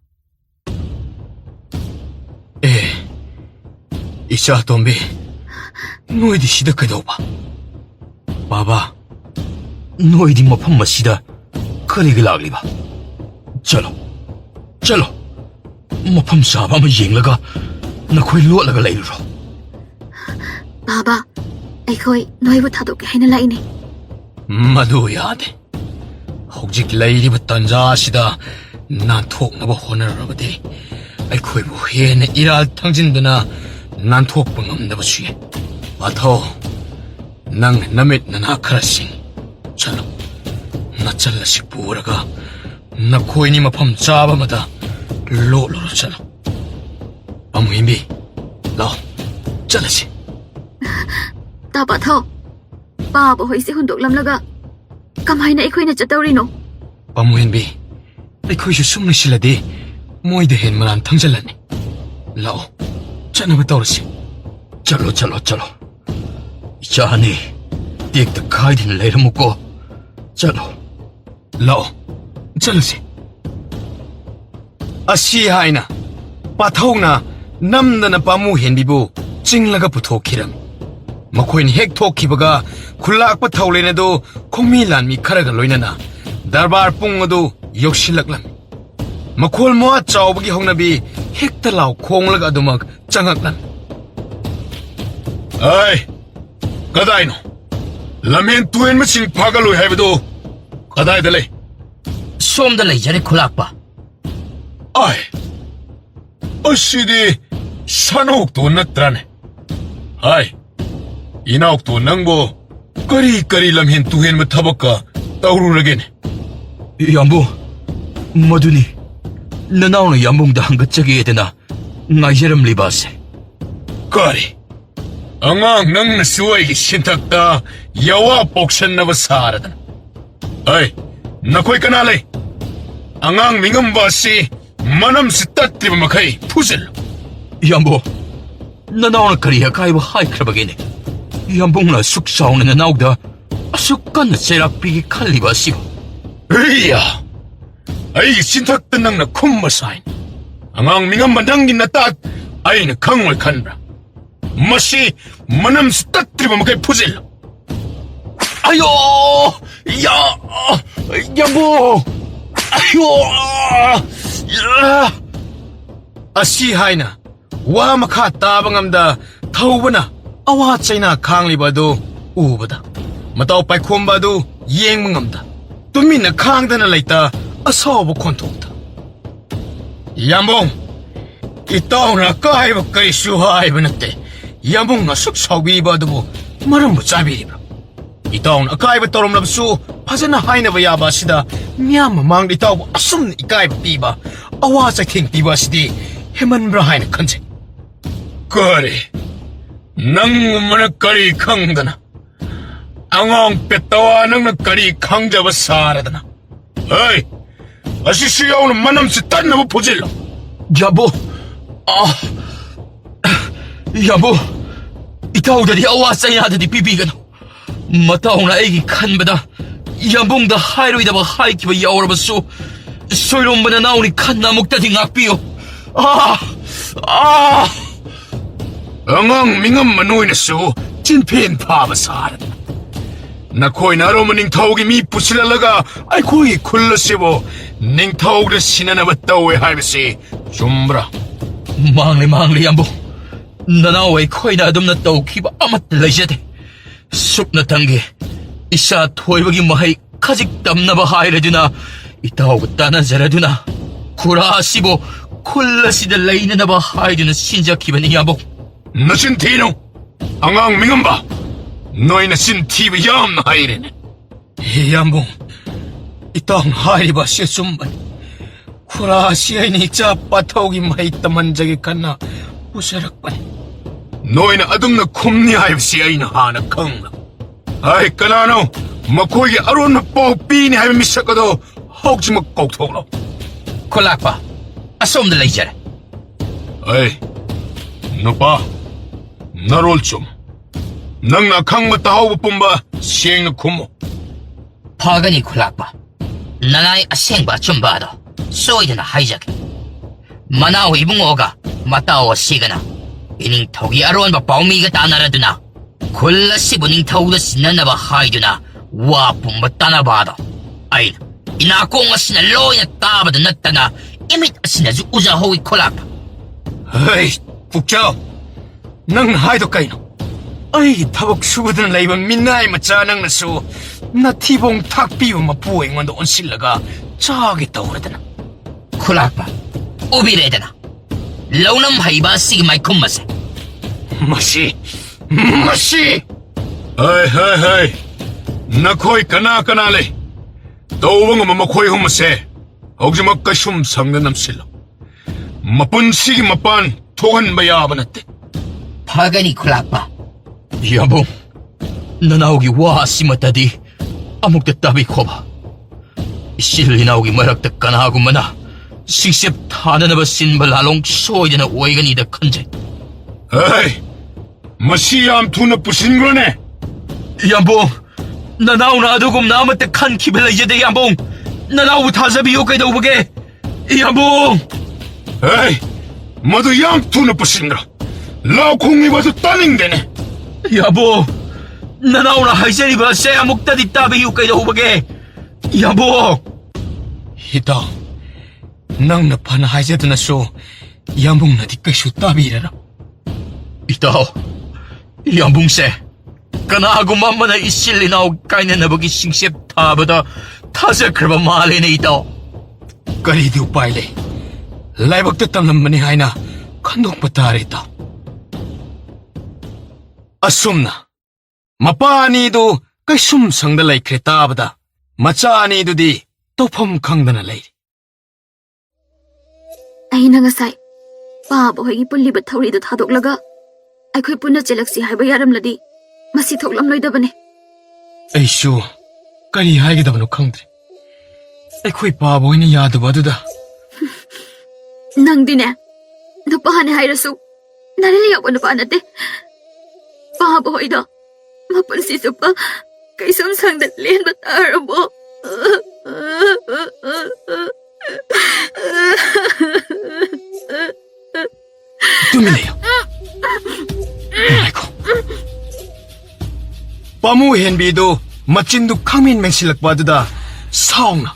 ꯏꯆꯥ ꯇꯣꯝꯕꯤ, ꯅꯣꯏꯗꯤ ꯁꯤꯗ ꯀꯩꯗꯧꯕ? ꯕꯥꯕꯥ, ꯅꯣꯏꯗꯤ ꯃꯐꯝ ꯑꯁꯤꯗ ꯀꯔꯤꯒꯤ ꯂꯥꯛꯂꯤꯕ? ꯆꯠꯂꯣ, ꯃꯐꯝ ꯆꯥꯕ ꯑꯃ ꯌꯦꯡꯂꯒ ꯅꯈꯣꯏ ꯂꯣꯠꯂꯒ ꯂꯩꯔꯨꯔꯣ. ꯕꯥꯕꯥ, ꯑꯩꯈꯣꯏ ꯅꯣꯏꯕꯨ ꯊꯥꯗꯣꯛꯀꯦ ꯍꯥꯏꯅ ꯂꯥꯛꯏꯅꯦ. ꯃꯗꯨ ꯌꯥꯗꯦ. ꯍꯧꯖꯤꯛ ꯂꯩꯔꯤꯕ ꯇꯟꯖꯥ ꯑꯁꯤꯗ ꯅꯥꯟꯊꯣꯛꯅꯕ ꯍꯣꯠꯅꯔꯕꯗꯤ ꯑꯩꯈꯣꯏꯕꯨ ꯍꯦꯟꯅ ꯏꯔꯥꯜ ꯊꯥꯡꯖꯤꯟꯗꯨꯅ ꯅꯥꯟꯊꯣꯛꯄ ꯉꯝꯗꯕꯁꯨ ꯌꯥꯏ. ꯃꯊꯧ, ꯅꯪ ꯅꯃꯤꯠ ꯅꯅꯥ ꯈꯔ ꯁꯤꯡ. ꯆꯠꯂꯣ, ꯅꯆꯜ ꯑꯁꯤ ꯄꯨꯔꯒ ꯅꯈꯣꯏꯅꯤ ꯃꯐꯝ ꯆꯥꯕ ꯑꯃꯗ ꯂꯣꯠꯂꯨꯔꯣ. ꯆꯠꯂꯣ. ꯄꯥꯃꯨꯍꯦꯟꯕꯤ, ꯂꯥꯛꯑꯣ, ꯆꯠꯂꯁꯤ. ꯇꯥꯕꯥꯊꯧ, ꯕꯥꯕ ꯍꯣꯏꯁꯦ ꯍꯨꯟꯗꯣꯛꯂꯝꯂꯒ ꯀꯃꯥꯏꯅ ꯑꯩꯈꯣꯏꯅ ꯆꯠꯇꯧꯔꯤꯅꯣ? ꯄꯥꯃꯨꯍꯦꯟꯕꯤ, ꯑꯩꯈꯣꯏꯁꯨ ꯁꯨꯝ ꯂꯩꯁꯤꯜꯂꯗꯤ ꯃꯣꯏꯗ ꯍꯦꯟ ꯃꯔꯥꯟ ꯊꯪꯖꯜꯂꯅꯤ. ꯂꯥꯛꯑꯣ, ꯆꯠꯅꯕ ꯇꯧꯔꯁꯤ. ꯆꯠꯂꯣ. ꯏꯆꯥ ꯑꯅꯤ, ꯇꯦꯛꯇ ꯈꯥꯏꯗꯅ ꯂꯩꯔꯝꯃꯨꯀꯣ. ꯆꯠꯂꯣ. ꯂꯥꯛꯑꯣ ꯆꯠꯂꯨꯁꯤ. ꯑꯁꯤ ꯍꯥꯏꯅ ꯄꯥꯊꯧꯅ ꯅꯝꯗꯅ ꯄꯥꯃꯨ ꯍꯦꯟꯕꯤꯕꯨ ꯆꯤꯡꯂꯒ ꯄꯨꯊꯣꯛꯈꯤꯔꯝꯃꯤ. ꯃꯈꯣꯏꯅ ꯍꯦꯛ ꯊꯣꯛꯈꯤꯕꯒ ꯈꯨꯜꯂꯥꯛꯄ ꯊꯧꯂꯦꯟ ꯑꯗꯨ ꯈꯣꯡꯃꯤ ꯂꯥꯟꯃꯤ ꯈꯔꯒ ꯂꯣꯏꯅꯅ ꯗꯔꯕꯥꯔ ꯄꯨꯡ ꯑꯗꯨ ꯌꯧꯁꯤꯜꯂꯛꯂꯝꯃꯤ. ꯃꯈꯣꯜ ꯃꯋꯥ ꯆꯥꯎꯕꯒꯤ ꯍꯧꯅꯕꯤ ꯍꯦꯛꯇ ꯂꯥꯎ ꯈꯣꯡꯂꯒ ꯑꯗꯨꯃꯛ ꯆꯪꯉꯛꯂꯝꯃꯤ. ꯑꯩ ꯀꯗꯥꯏꯅꯣ? ꯂꯝꯍꯦꯟ ꯇꯨꯍꯦꯟ ꯃꯁꯤꯡ ꯐꯥꯒꯠꯂꯣꯏ ꯍꯥꯏꯕꯗꯨ ꯀꯗꯥꯏꯗ ꯂꯩ? ꯁꯣꯝꯗ ꯂꯩꯖꯔꯦ ꯈꯨꯂꯥꯛꯄ. ꯑꯩ ꯑꯁꯤꯗꯤ ꯁꯅꯥꯎꯇꯣ ꯅꯠꯇ꯭ꯔꯥꯅꯦ? ꯍꯥꯏ ꯏꯅꯥꯎꯇꯣ ꯅꯪꯕꯨ ꯀꯔꯤ ꯂꯝꯍꯦꯟ ꯇꯨꯍꯦꯟꯕ ꯊꯕꯛꯀ ꯇꯧꯔꯨꯔꯒꯦꯅꯦ? ꯌꯥꯝꯕꯨ, ꯃꯗꯨꯅꯤ ꯅꯅꯥꯎꯅ ꯌꯥꯝꯕꯨꯡꯗ ꯍꯪꯒꯠꯆꯒꯦꯗꯅ ꯉꯥꯏꯖꯔꯝꯂꯤꯕ ꯑꯁꯦ. ꯀꯔꯤ? ꯑꯉꯥꯡ ꯅꯪꯅꯁꯨ ꯑꯩꯒꯤ ꯁꯤꯟꯊꯛꯇ ꯌꯥꯋꯥ ꯄꯣꯛꯁꯟꯅꯕ ꯁꯥꯔꯗꯅ. ꯑꯩ ꯅꯈꯣꯏ ꯀꯅꯥ ꯂꯩ? ꯑꯉꯥꯡ ꯃꯤꯉꯝꯕ ꯑꯁꯤ ꯃꯅꯝꯁꯤ ꯇꯠꯇ꯭ꯔꯤꯕ ꯃꯈꯩ ꯐꯨꯖꯜꯂꯨ. ꯌꯥꯝꯕꯨ, ꯅꯅꯥꯎꯅ ꯀꯔꯤ ꯑꯀꯥꯏꯕ ꯍꯥꯏꯈ꯭ꯔꯕꯒꯦꯅꯦ? ꯌꯥꯝꯕꯨꯡꯅ ꯑꯁꯨꯛ ꯆꯥꯎꯅ ꯅꯅꯥꯎꯗ ꯑꯁꯨꯛ ꯀꯟꯅ ꯆꯩꯔꯥꯛ ꯄꯤꯒꯦ ꯈꯜꯂꯤꯕ ꯑꯁꯤꯕꯨ. ꯑꯩꯌꯥ, ꯑꯩꯒꯤ ꯆꯤꯟꯊꯛꯇ ꯅꯪꯅ ꯈꯨꯝꯕ ꯁꯥꯏꯅ. ꯑꯉꯥꯡ ꯃꯤꯉꯝꯕ ꯅꯪꯒꯤ ꯅꯇꯥꯠ ꯑꯩꯅ ꯈꯪꯉꯣꯏ ꯈꯟꯕ꯭ꯔꯥ? ꯃꯁꯤ ꯃꯅꯝꯁꯤ ꯇꯠꯇ꯭ꯔꯤꯕ ꯃꯈꯩ ꯐꯨꯖꯜꯂꯨ. ꯑꯌꯣ! ꯌꯥꯝꯕꯨ! ꯑꯌꯣ! ꯑꯁꯤ ꯍꯥꯏꯅ ꯋꯥ ꯃꯈꯥ ꯇꯥꯕ ꯉꯝꯗ ꯊꯧꯕꯅ ꯑꯋꯥ ꯆꯩꯅꯥ ꯈꯥꯡꯂꯤꯕ ꯑꯗꯨ ꯎꯕꯗ ꯃꯇꯥꯎ ꯄꯥꯏꯈꯣꯝꯕ ꯑꯗꯨ ꯌꯦꯡꯕ ꯉꯝꯗ ꯇꯨꯃꯤꯟꯅ ꯈꯥꯡꯗꯅ ꯂꯩꯇ ꯑꯁꯥꯎꯕ ꯈꯣꯟꯊꯣꯛꯇ. ꯌꯥꯝꯕꯨꯡ, ꯏꯇꯥꯎꯅ ꯑꯀꯥꯏꯕ ꯀꯔꯤꯁꯨ ꯍꯥꯏꯕ ꯅꯠꯇꯦ. ꯌꯥꯝꯕꯨꯡꯅ ꯑꯁꯨꯛ ꯁꯥꯎꯕꯤꯕ ꯑꯗꯨꯕꯨ ꯃꯔꯝꯕꯨ ꯆꯥꯕꯤꯔꯤꯕ꯭ꯔꯥ? ꯏꯇꯥꯎꯅ ꯑꯀꯥꯏꯕ ꯇꯧꯔꯝꯂꯕꯁꯨ ꯐꯖꯅ ꯍꯥꯏꯅꯕ ꯌꯥꯕ ꯑꯁꯤꯗ ꯃꯤꯌꯥꯝ ꯃꯃꯥꯡꯗ ꯏꯇꯥꯎꯕꯨ ꯑꯁꯨꯝꯅ ꯏꯀꯥꯏꯕ ꯄꯤꯕ, ꯑꯋꯥ ꯆꯩꯊꯦꯡ ꯄꯤꯕ ꯑꯁꯤꯗꯤ ꯍꯦꯃꯟꯕ꯭ꯔꯥ ꯍꯥꯏꯅ ꯈꯟꯖꯩ. ꯀꯔꯤ? ꯅꯪꯃꯅ ꯀꯔꯤ ꯈꯪꯗꯅ? ꯑꯉꯥꯡ ꯄꯦꯠꯇꯋꯥ ꯅꯪꯅ ꯀꯔꯤ ꯈꯪꯖꯕ ꯁꯥꯔꯗꯅ? ꯍꯩ, ꯑꯁꯤꯁꯨ ꯌꯥꯎꯅ ꯃꯅꯝꯁꯤ ꯇꯠꯅꯕ ꯐꯨꯖꯤꯜꯂꯣ. ꯌꯥꯝꯕꯨ! ꯌꯥꯝꯕꯨ, ꯏꯇꯥꯎꯗꯗꯤ ꯑꯋꯥ ꯆꯩꯅꯥꯗꯗꯤ ꯄꯤꯕꯤꯒꯅꯨ. ꯃꯇꯥꯎꯅ ꯑꯩꯒꯤ ꯈꯟꯕꯗ ꯌꯥꯝꯕꯨꯡꯗ ꯍꯥꯏꯔꯣꯏꯗꯕ ꯍꯥꯏꯈꯤꯕ ꯌꯥꯎꯔꯕꯁꯨ ꯁꯣꯏꯔꯣꯝꯕ ꯅꯅꯥꯎꯅꯤ ꯈꯟꯅ ꯑꯃꯨꯛꯇꯗꯤ ꯉꯥꯛꯄꯤꯌꯨ. ꯑꯉꯥꯡ ꯃꯤꯉꯝꯕ ꯅꯣꯏꯅꯁꯨ ꯆꯤꯟꯐꯦꯟ ꯐꯥꯕ ꯁꯥꯔꯗꯅ. ꯅꯈꯣꯏꯅ ꯑꯔꯣꯝꯕ ꯅꯤꯡꯊꯧꯒꯤ ꯃꯤ ꯄꯨꯁꯤꯜꯍꯜꯂꯒ ꯑꯩꯈꯣꯏꯒꯤ ꯈꯨꯜ ꯑꯁꯤꯕꯨ ꯅꯤꯡꯊꯧꯗ ꯁꯤꯟꯅꯅꯕ ꯇꯧꯋꯦ ꯍꯥꯏꯕꯁꯤ ꯆꯨꯝꯕ꯭ꯔꯥ? ꯃꯥꯡꯂꯦ ꯌꯥꯝꯕꯨ. ꯅꯅꯥꯎ ꯑꯩꯈꯣꯏꯅ ꯑꯗꯨꯝꯅ ꯇꯧꯈꯤꯕ ꯑꯃꯠꯇ ꯂꯩꯖꯗꯦ. ꯁꯨꯞꯅꯇꯪꯒꯤ ꯏꯁꯥ ꯊꯣꯏꯕꯒꯤ ꯃꯍꯩ ꯈꯖꯤꯛ ꯇꯝꯅꯕ ꯍꯥꯏꯔꯗꯨꯅ ꯏꯇꯥꯎꯒ ꯇꯥꯟꯅꯖꯔꯗꯨꯅ ꯈꯨꯔꯥ ꯑꯁꯤꯕꯨ ꯈꯨꯜ ꯑꯁꯤꯗ ꯂꯩꯅꯅꯕ ꯍꯥꯏꯗꯨꯅ ꯁꯤꯟꯖꯈꯤꯕꯅꯤ ꯌꯥꯝꯕꯨꯡ. ꯅꯆꯤꯟ ꯊꯤꯅꯨ! ꯑꯉꯥꯡ ꯃꯤꯉꯝꯕ, ꯅꯣꯏ ꯅꯆꯤꯟ ꯊꯤꯕ ꯌꯥꯝꯅ ꯍꯩꯔꯦꯅꯦ. ꯌꯥꯝꯕꯨꯡ, ꯏꯇꯥꯎꯅ ꯍꯥꯏꯔꯤꯕ ꯑꯁꯤ ꯑꯆꯨꯝꯕꯅꯤ. ꯈꯨꯔꯥ ꯑꯁꯤ ꯑꯩꯅ ꯏꯆꯥ ꯄꯥꯊꯧꯒꯤ ꯃꯍꯩ ꯇꯝꯍꯟꯖꯒꯦ ꯈꯟꯅ ꯄꯨꯖꯔꯛꯄꯅꯤ. ꯅꯣꯏꯅ ꯑꯗꯨꯝꯅ ꯈꯨꯝꯅꯤ ꯍꯥꯏꯕꯁꯤ ꯑꯩꯅ ꯍꯥꯟꯅ ꯈꯪꯂ. ꯍꯥꯏ, ꯀꯅꯥꯅꯣ ꯃꯈꯣꯏꯒꯤ ꯑꯔꯣꯟꯕ ꯄꯥꯎ ꯄꯤꯅꯤ ꯍꯥꯏꯕ ꯃꯤꯁꯛ ꯑꯗꯣ ꯍꯧꯖꯤꯛꯃꯛ ꯀꯧꯊꯣꯛꯂꯣ. ꯈꯨꯂꯥꯛꯄ, ꯑꯁꯣꯝꯗ ꯂꯩꯖꯔꯦ. ꯑꯩ ꯅꯨꯄꯥ, ꯅꯔꯣꯜ ꯆꯨꯝ. ꯅꯪꯅ ꯑꯈꯪꯕ ꯇꯥꯍꯧꯕ ꯄꯨꯝꯕ ꯁꯦꯡꯅ ꯈꯨꯝꯃꯨ. ꯐꯒꯅꯤ ꯈꯨꯂꯥꯛꯄ. ꯅꯅꯥꯏ ꯑꯁꯦꯡꯕ ꯑꯆꯨꯝꯕ ꯑꯗꯣ ꯁꯣꯏꯗꯅ ꯍꯥꯏꯖꯒꯦ. ꯃꯅꯥꯎ ꯏꯕꯨꯡꯉꯣꯒ ꯃꯇꯥꯎ ꯑꯁꯤꯒꯅ ꯏꯅꯤꯡꯊꯧꯒꯤ ꯑꯔꯣꯟꯕ ꯄꯥꯎꯃꯤꯒ ꯇꯥꯟꯅꯔꯗꯨꯅ ꯈꯨꯜ ꯑꯁꯤꯕꯨ ꯅꯤꯡꯊꯧꯗ ꯁꯤꯟꯅꯅꯕ ꯍꯥꯏꯗꯨꯅ ꯋꯥ ꯄꯨꯝꯕ ꯇꯥꯟꯅꯕ ꯑꯗꯣ ꯑꯩꯅ ꯏꯅꯥꯀꯣꯡ ꯑꯁꯤꯅ ꯂꯣꯏꯅ ꯇꯥꯕꯗ ꯅꯠꯇꯅ ꯏꯃꯤꯠ ꯑꯁꯤꯅꯁꯨ ꯎꯖꯍꯧꯏ ꯈꯨꯂꯥꯛꯄ. ꯍꯩ, ꯄꯨꯛꯆꯥꯎ, ꯅꯪꯅ ꯍꯥꯏꯗꯣ ꯀꯩꯅꯣ? ꯑꯩꯒꯤ ꯊꯕꯛ ꯁꯨꯗꯅ ꯂꯩꯕ ꯃꯤꯅꯥꯏ ꯃꯆꯥ ꯅꯪꯅꯁꯨ ꯅꯊꯤꯕꯣꯡ ꯊꯥꯛꯄꯤꯕ ꯃꯄꯨ ꯑꯩꯉꯣꯟꯗ ꯑꯣꯟꯁꯤꯜꯂꯒ ꯆꯥꯒꯦ ꯇꯧꯔꯗꯅ. ꯈꯨꯂꯥꯛꯄ, ꯎꯕꯤꯔꯦꯗꯅ ꯂꯧꯅꯝ ꯍꯩꯕ ꯑꯁꯤꯒꯤ ꯃꯥꯏꯈꯨꯝ ꯑꯁꯦ. ꯃꯁꯤ ꯍꯩ, ꯅꯈꯣꯏ ꯀꯅꯥ ꯂꯩ? ꯇꯧꯕ ꯉꯝꯕ ꯃꯈꯣꯏ ꯑꯍꯨꯝ ꯑꯁꯦ ꯍꯧꯖꯤꯛꯃꯛ ꯀꯩꯁꯨꯝ ꯁꯪꯗ ꯅꯝꯁꯤꯜꯂꯣ. ꯃꯄꯨꯟꯁꯤꯒꯤ ꯃꯄꯥꯟ ꯊꯣꯛꯍꯟꯕ ꯌꯥꯕ ꯅꯠꯇꯦ. ꯐꯒꯅꯤ ꯈꯨꯂꯥꯛꯄ. ꯌꯥꯝꯕꯨꯡ, ꯅꯅꯥꯎꯒꯤ ꯋꯥ ꯑꯁꯤꯃꯇꯗꯤ ꯑꯃꯨꯛꯇ ꯇꯥꯕꯤꯈꯣꯕ. ꯏꯆꯤꯜ ꯏꯅꯥꯎꯒꯤ ꯃꯔꯛꯇ ꯀꯅꯥꯒꯨꯝꯕꯅ ꯁꯤꯡꯆꯦꯞ ꯊꯥꯅꯅꯕ ꯁꯤꯟꯕ ꯂꯥꯂꯣꯡ ꯁꯣꯏꯗꯅ ꯑꯣꯏꯒꯅꯤꯗ ꯈꯟꯖꯩ. ꯍꯩ, ꯃꯁꯤ ꯌꯥꯝ ꯊꯨꯅ ꯄꯨꯁꯤꯟꯈ꯭ꯔꯣꯅꯦ. ꯌꯥꯝꯕꯨꯡ, Nanaw na adugom na amate kan kibela yede yambong. Nanaw tasabiyo kay daw bage. Yambong. 에이, 모두 양투는 부신다. 라콩이 와서 따닝대네. Yabo. Nanaw na haiseri ba se amukta di tabiyo kay daw bage. Yabo. Itaw, nang napanahaysa na so, yambong na di kayo tabirara. Itaw. Yambong se. Kanagumama na isilinaw kay na nabagising siyap tabada. Tasa kraba mali na itaw. Kari di upayle. Laibag tatamlam manihay na kandong patari itaw. Asum na. Mapani do kay sumsang dalay kretabada. Matsani do di topam kang na lay. Ay na nga say. Paboy ipulibot thawri do thadok laga. Ay ko'y punat silaksi hay bayaram ladi. Masithok lam loy dabane. Ay shu, kari hay kita bano kangdre. Ay ko'y paboy na yadaba do da. Nang din eh. Napahane hay rasu. Nariliyak ko napahanate. Paboy da. Mapansiso pa. Kay samsang dalin batara mo. Tumilayo. Aiko. Pamuhin bido, machindu kangmin mengsilakbado sauna.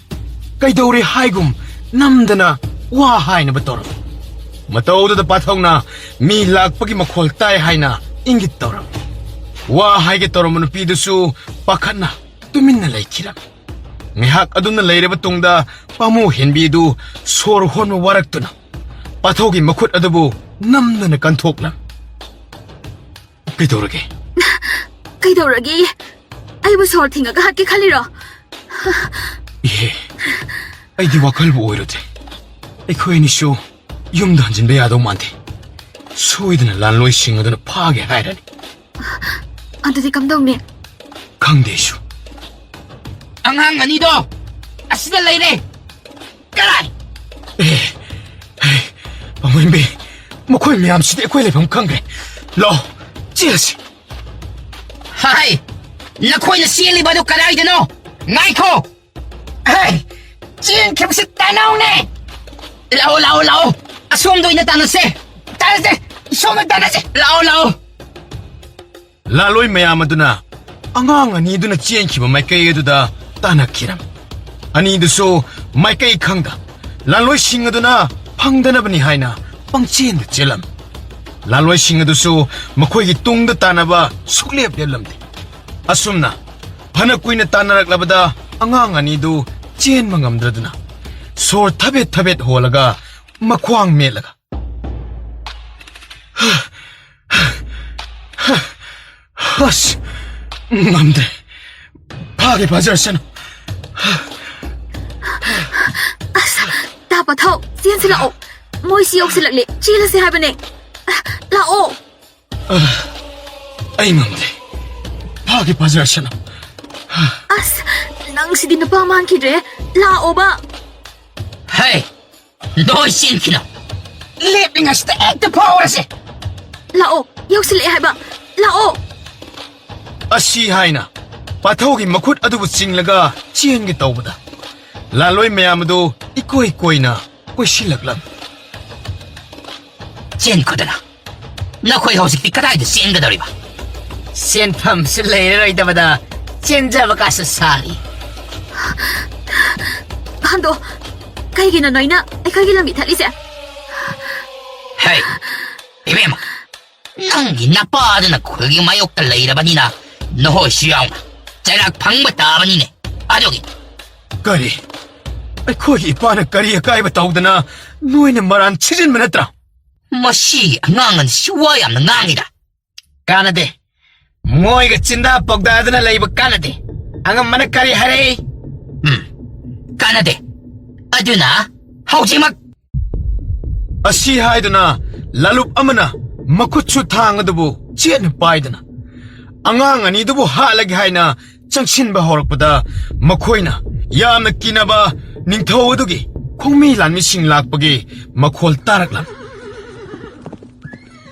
Kay dauri haigum, namdana, wahay na bator. Matawdo da patong na, mi lagpagi makoltay hay na, ingit toram. Wahay ke toram mo pido su, pakan na, tumin na lay kiram. Ngihak adun na lay rebatong da, pamuhin bido, sorhon mo warak to na. Patogi makut adabu, namdana kantok lang. Kidorage. Kidorage? Ay ba sorting aga hati kaliro? 예, ay di wakal bo oirote. Ay ko'y nisyo, yung danjin beyado mante. Suwid na lanloy singa doon na pagi hayrani. Ano di kamdong ni? Kang desyo. Ang hanga nido! Asinalay ne! Karay! Pamuimbi, mako'y miyam sidi ko'y lepang kangre. Lo, chiyasi. Hay! Nakoy na sili ba do karay dano? Ngay ko! Ay! Chin kim si tanaw ne! Lao! Asum do inatanase! Tanase! Asum inatanase! Lao! Laloy mayama doon na, ang anido na chiyan kiba may kaya do da tanakiram. Anido so, may kaya kangda. Laloy singa doon na, pangdana ba ni hay na, pang chiyan da chilam. Laloy singa do so, makoy gitong da tanaba, sukliyap yalam di. Asum na, panakoy na tanarak labada, ang anido, chiyan mangamdra doon na. So tabet holaga, makwang melaga. Hush! Mamdre, pagi bazar sano. Asa, dapat ho, siyan sila o. Moy siyok sila li, chila si habane. Lao! Ay mamdre, pagi bazar sano. As, nang si din na pa man kidre, lao ba? Hay! Noy sin kina! Leping as the egg the power se! Lao, yok sila hai ba? Lao! Asi na, patogi makut adubu singlaga chiyan gi tawbada. Laloy mayamado ikoy na koy silaglam. Chen ko dana. Nakoy hosik di karay da sin gadari ba? Sin pam silay ray da bada. Chen jaba ka sa sari. Hando, kay ginanoy na, ay kay gilamit halis eh. Hey! Ibema! Nang ginapa na koy mayok talay na ba nina? Noho siyang jarak pangmata ba nine? Adogi! Kari, ay koy ipa na kari akay batawda na nuay na maran chirin manatra. Masi ngangan siwayam na ngangida. Kanade, moy ka tsinda pagdada na laibag kanade. Ang manakari haray. Kanade, aduna, hauji mag. Asi do na, lalup amana, makutsu tanga dubu, chiyan paida na. Ang anidubu halag hay na, changsin ba horak pada, makoy na, yam na kinaba, ning tawadugi, kung may lan mising lakpagi, makol tarak lang.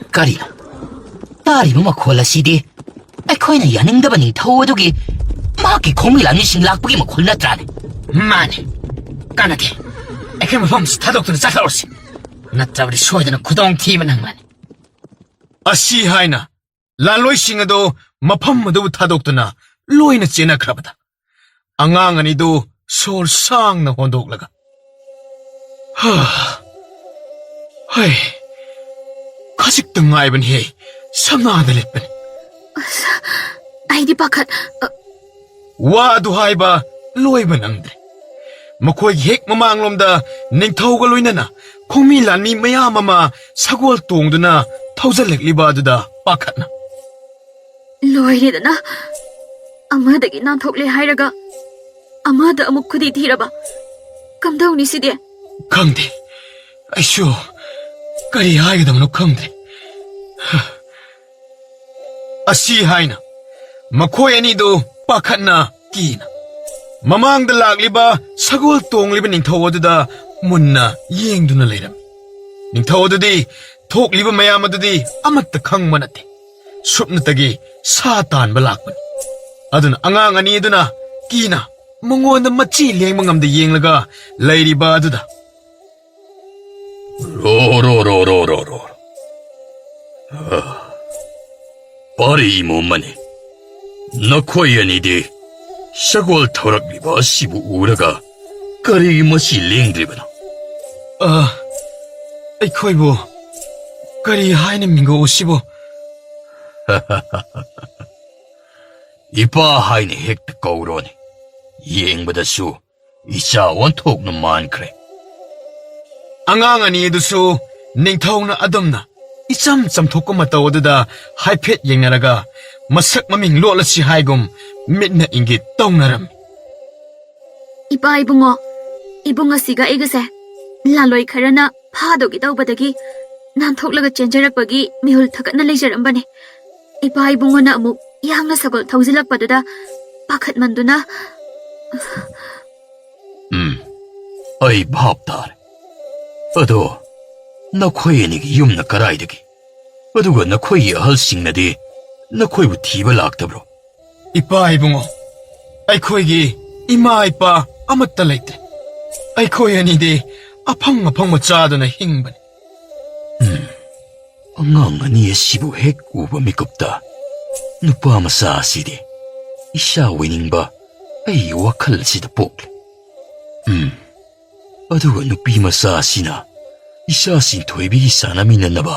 Karina, tari mo makola sidi, ay koy na yaning daba ning tawadugi, ꯅꯍꯥꯛꯀꯤ ꯈꯣꯡꯃꯤ ꯂꯥꯟꯃꯤꯁꯤꯡ ꯂꯥꯛꯄꯒꯤ ꯃꯈꯣꯜ ꯅꯠꯇ꯭ꯔꯥꯅꯦ? ꯃꯥꯅꯤ, ꯀꯥꯟꯅꯗꯦ. ꯑꯩꯈꯣꯏ ꯃꯐꯝꯁꯤ ꯊꯥꯗꯣꯛꯇꯨꯅ ꯆꯠꯈ꯭ꯔꯁꯤ. ꯅꯠꯇ꯭ꯔꯕꯗꯤ ꯁꯣꯏꯗꯅ ꯈꯨꯗꯣꯡꯊꯤꯕ ꯅꯪꯂꯅꯤ. ꯑꯁꯤ ꯍꯥꯏꯅ ꯂꯥꯟꯂꯣꯏꯁꯤꯡ ꯑꯗꯨ ꯃꯐꯝ ꯑꯗꯨꯕꯨ ꯊꯥꯗꯣꯛꯇꯨꯅ ꯂꯣꯏꯅ ꯆꯦꯟꯅꯈ꯭ꯔꯕꯗ ꯑꯉꯥꯡ ꯑꯅꯤꯗꯨ ꯁꯣꯔ ꯁꯥꯡꯅ ꯍꯣꯟꯗꯣꯛꯂꯒ ꯍꯩ, ꯈꯖꯤꯛꯇ ꯉꯥꯏꯕꯅꯤꯍꯦ, ꯁꯝꯅꯥꯗ ꯂꯦꯞꯄꯅꯤ. ꯑꯩꯗꯤ ꯄꯥꯈꯠ... ꯋꯥ ꯑꯗꯨ ꯍꯥꯏꯕ ꯂꯣꯏꯕ ꯅꯪꯗ꯭ꯔꯦ. ꯃꯈꯣꯏꯒꯤ ꯍꯦꯛ ꯃꯃꯥꯡꯂꯣꯝꯗ ꯅꯤꯡꯊꯧꯒ ꯂꯣꯏꯅꯅ ꯈꯣꯡꯃꯤ ꯂꯥꯟꯃꯤ ꯃꯌꯥꯝ ꯑꯃ ꯁꯒꯣꯜ ꯇꯣꯡꯗꯨꯅ ꯊꯧꯖꯜꯂꯛꯂꯤꯕ ꯑꯗꯨꯗ ꯄꯥꯈꯠꯅ ꯂꯣꯏꯔꯦꯗꯅ. ꯑꯃꯗꯒꯤ ꯅꯥꯟꯊꯣꯛꯂꯦ ꯍꯥꯏꯔꯒ ꯑꯃꯗ ꯑꯃꯨꯛ ꯈꯨꯗꯤ ꯊꯤꯔꯕ. ꯀꯝꯗꯧꯅꯤ ꯁꯤꯗꯤ? ꯈꯪꯗꯦ. ꯑꯩꯁꯨ ꯀꯔꯤ ꯍꯥꯏꯒꯗꯕꯅꯣ ꯈꯪꯗ꯭ꯔꯦ. ꯑꯁꯤ ꯍꯥꯏꯅ ꯃꯈꯣꯏ ꯑꯅꯤꯗꯨ ꯄꯥꯈꯠꯅ ꯀꯤꯅ ꯃꯃꯥꯡꯗ ꯂꯥꯛꯂꯤꯕ ꯁꯒꯣꯜ ꯇꯣꯡꯂꯤꯕ ꯅꯤꯡꯊꯧ ꯑꯗꯨꯗ ꯃꯨꯟꯅ ꯌꯦꯡꯗꯨꯅ ꯂꯩꯔꯝꯃꯤ. ꯅꯤꯡꯊꯧ ꯑꯗꯨꯗꯤ ꯊꯣꯛꯂꯤꯕ ꯃꯌꯥꯝ ꯑꯗꯨꯗꯤ ꯑꯃꯠꯇ ꯈꯪꯕ ꯅꯠꯇꯦ. ꯁꯨꯞꯅꯇꯒꯤ ꯁꯥ ꯇꯥꯟꯕ ꯂꯥꯛꯄꯅꯤ. ꯑꯗꯨꯅ ꯑꯉꯥꯡ ꯑꯅꯤ ꯑꯗꯨꯅ ꯀꯤꯅ ꯃꯉꯣꯟꯗ ꯃꯆꯤ ꯂꯦꯡꯕ ꯉꯝꯗ ꯌꯦꯡꯂꯒ ꯂꯩꯔꯤꯕ ꯑꯗꯨꯗ ꯔꯣ ꯄꯥꯔꯤ ꯏꯃꯣꯝꯃꯅꯤ, ꯅꯈꯣꯏ ꯑꯅꯤꯗꯤ ꯁꯒꯣꯜ ꯊꯧꯔꯛꯂꯤꯕ ꯑꯁꯤꯕꯨ ꯎꯔꯒ ꯀꯔꯤꯒꯤ ꯃꯁꯤ ꯂꯦꯡꯗ꯭ꯔꯤꯕꯅꯣ? ꯑꯩꯈꯣꯏꯕꯨ ꯀꯔꯤ ꯍꯥꯏꯅ ꯃꯤꯡꯒꯧꯁꯤꯕꯨ? ꯏꯄꯥ ꯍꯥꯏꯅ ꯍꯦꯛꯇ ꯀꯧꯔꯣꯅꯦ. ꯌꯦꯡꯕꯗꯁꯨ ꯏꯆꯥ ꯑꯣꯟꯊꯣꯛꯅ ꯃꯥꯟꯈ꯭ꯔꯦ. ꯑꯉꯥꯡ ꯑꯅꯤ ꯑꯗꯨꯁꯨ ꯅꯤꯡꯊꯧꯅ ꯑꯗꯨꯝꯅ ꯏꯆꯝ ꯆꯝꯊꯣꯛꯄ ꯃꯇꯧ ꯑꯗꯨꯗ ꯍꯥꯏꯐꯦꯠ ꯌꯦꯡꯅꯔꯒ ꯃꯁꯛ ꯃꯃꯤꯡ ꯂꯣꯠꯂꯁꯤ ꯍꯥꯏꯒꯨꯝ ꯃꯤꯠꯅ ꯏꯪꯒꯤꯠ ꯇꯧꯅꯔꯝꯃꯤ. ꯏꯄꯥ ꯏꯕꯨꯡꯉꯣ, ꯏꯕꯨꯡ ꯑꯁꯤꯒ ꯑꯩꯒꯁꯦ ꯂꯥꯂꯣꯏ ꯈꯔꯅ ꯐꯥꯗꯣꯒꯤ ꯇꯧꯕꯗꯒꯤ ꯅꯥꯟꯊꯣꯛꯂꯒ ꯆꯦꯟꯖꯔꯛꯄꯒꯤ ꯃꯤꯍꯨꯜ ꯊꯀꯠꯅ ꯂꯩꯖꯔꯝꯕꯅꯤ. ꯏꯄꯥ ꯏꯕꯨꯡꯉꯣꯅ ꯑꯃꯨꯛ ꯌꯥꯡꯅ ꯁꯒꯣꯜ ꯊꯧꯖꯤꯜꯂꯛꯄꯗꯨꯗ ꯄꯥꯈꯠꯃꯟꯗꯨꯅ... ꯑꯩ ꯚꯥꯞ ꯇꯥꯔꯦ. ꯑꯗꯣ ꯅꯈꯣꯏ ꯑꯅꯤꯒꯤ ꯌꯨꯝꯅ ꯀꯔꯥꯏꯗꯒꯤ? ꯑꯗꯨꯒ ꯅꯈꯣꯏꯒꯤ ꯑꯍꯜꯁꯤꯡꯅꯗꯤ ꯅꯈꯣꯏꯕꯨ ꯊꯤꯕ ꯂꯥꯛꯇꯕ꯭ꯔꯣ? ꯏꯄꯥ ꯏꯕꯨꯡꯉꯣ, ꯑꯩꯈꯣꯏꯒꯤ ꯏꯃꯥ ꯏꯄꯥ ꯑꯃꯠꯇ ꯂꯩꯇ꯭ꯔꯦ. ꯑꯩꯈꯣꯏ ꯑꯅꯤꯗꯤ ꯑꯐꯪ ꯑꯐꯪꯕ ꯆꯥꯗꯨꯅ ꯍꯤꯡꯕꯅꯤ. ꯑꯉꯥꯡ ꯑꯅꯤ ꯑꯁꯤꯕꯨ ꯍꯦꯛ ꯎꯕ ꯃꯤꯀꯨꯞꯇ ꯅꯨꯄꯥ ꯃꯆꯥ ꯑꯁꯤꯗꯤ ꯏꯆꯥ ꯑꯣꯏꯅꯤꯡꯕ ꯑꯩꯒꯤ ꯋꯥꯈꯜ ꯑꯁꯤꯗ ꯄꯣꯛꯂꯤ. ꯑꯗꯨꯒ ꯅꯨꯄꯤ ꯃꯆꯥ ꯑꯁꯤꯅ ꯏꯆꯥ ꯁꯤꯟꯊꯣꯏꯕꯤꯒꯤ ꯆꯥꯅꯃꯤꯟꯅꯅꯕ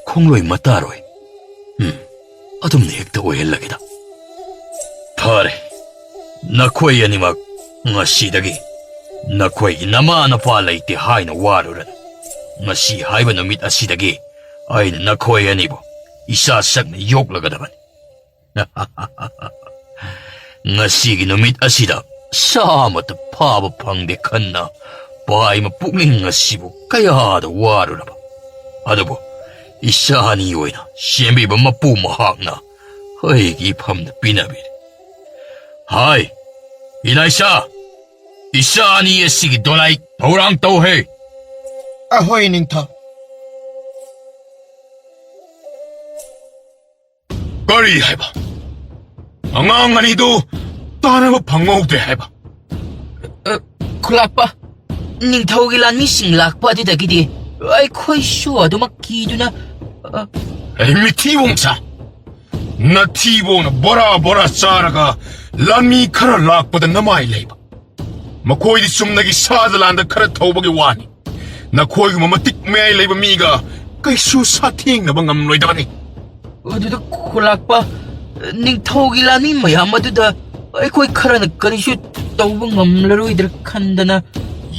ꯈꯣꯡꯂꯣꯏ ꯃꯇꯥꯔꯣꯏ. ꯑꯗꯨꯝꯅ ꯍꯦꯛꯇ ꯑꯣꯏꯍꯜꯂꯒꯦꯗ. ꯐꯔꯦ, ꯅꯈꯣꯏ ꯑꯅꯤꯃꯛ ꯉꯁꯤꯗꯒꯤ ꯅꯈꯣꯏꯒꯤ ꯅꯃꯥ ꯅꯄꯥ ꯂꯩꯇꯦ ꯍꯥꯏꯅ ꯋꯥꯔꯨꯔꯅꯨ. ꯉꯁꯤ ꯍꯥꯏꯕ ꯅꯨꯃꯤꯠ ꯑꯁꯤꯗꯒꯤ ꯑꯩꯅ ꯅꯈꯣꯏ ꯑꯅꯤꯕꯨ ꯏꯆꯥ ꯁꯛꯅ ꯌꯣꯛꯂꯒꯗꯕꯅꯤ. ꯉꯁꯤꯒꯤ ꯅꯨꯃꯤꯠ ꯑꯁꯤꯗ ꯁꯥ ꯑꯃꯠꯇ ꯐꯥꯕ ꯐꯪꯗꯦ ꯈꯟꯅ ꯄꯥꯏꯃ ꯄꯨꯛꯅꯤꯡ ꯑꯁꯤꯕꯨ ꯀꯌꯥꯗ ꯋꯥꯔꯨꯔꯕ. ꯑꯗꯨꯕꯨ ꯏꯆꯥ ꯑꯅꯤ ꯑꯣꯏꯅ ꯁꯦꯝꯕꯤꯕ ꯃꯄꯨ ꯃꯍꯥꯛꯅ ꯑꯩꯒꯤ ꯏꯐꯝꯗ ꯄꯤꯅꯕꯤꯔꯦ. ꯍꯥꯏ ꯏꯂꯥꯏꯁꯥ, ꯏꯆꯥ ꯑꯅꯤ ꯑꯁꯤꯒꯤ ꯗꯣꯂꯥꯏ ꯊꯧꯔꯥꯡ ꯇꯧꯍꯦ. ꯑꯍꯣꯏ ꯅꯤꯡꯊꯧ. ꯀꯔꯤ ꯍꯥꯏꯕ? ꯑꯉꯥꯡ ꯑꯅꯤꯗꯨ ꯇꯥꯅꯕ ꯐꯪꯍꯧꯗ꯭ꯔꯦ ꯍꯥꯏꯕ? ꯈꯨꯂꯥꯛꯄ, ꯅꯤꯡꯊꯧꯒꯤ ꯂꯥꯟꯃꯤꯁꯤꯡ ꯂꯥꯛꯄ ꯑꯗꯨꯗꯒꯤꯗꯤ ꯑꯩꯈꯣꯏꯁꯨ ꯑꯗꯨꯃꯛ ꯀꯤꯗꯨꯅ... ꯃꯤꯊꯤꯕꯣꯡ ꯆꯥ! ꯅꯊꯤꯕꯣꯡꯅ ꯕꯣꯔꯥ ꯕꯣꯔꯥ ꯆꯥꯔꯒ ꯂꯥꯟꯃꯤ ꯈꯔ ꯂꯥꯛꯄꯗ ꯅꯃꯥꯏ ꯂꯩꯕ. ꯃꯈꯣꯏꯗꯤ ꯆꯨꯝꯅꯒꯤ ꯁꯥꯗ ꯂꯥꯟꯗ ꯈꯔ ꯊꯧꯕꯒꯤ ꯋꯥꯅꯤ. ꯅꯈꯣꯏꯒꯨꯝꯕ ꯃꯇꯤꯛ ꯃꯌꯥꯏ ꯂꯩꯕ ꯃꯤꯒ ꯀꯩꯁꯨ ꯁꯥꯊꯦꯡꯅꯕ ꯉꯝꯂꯣꯏꯗꯕꯅꯤ. ꯑꯗꯨꯗ ꯈꯨꯂꯥꯛꯄ, ꯅꯤꯡꯊꯧꯒꯤ ꯂꯥꯟꯃꯤ ꯃꯌꯥꯝ ꯑꯗꯨꯗ ꯑꯩꯈꯣꯏ ꯈꯔꯅ ꯀꯔꯤꯁꯨ ꯇꯧꯕ ꯉꯝꯂꯔꯣꯏꯗ꯭ꯔꯥ ꯈꯟꯗꯅ...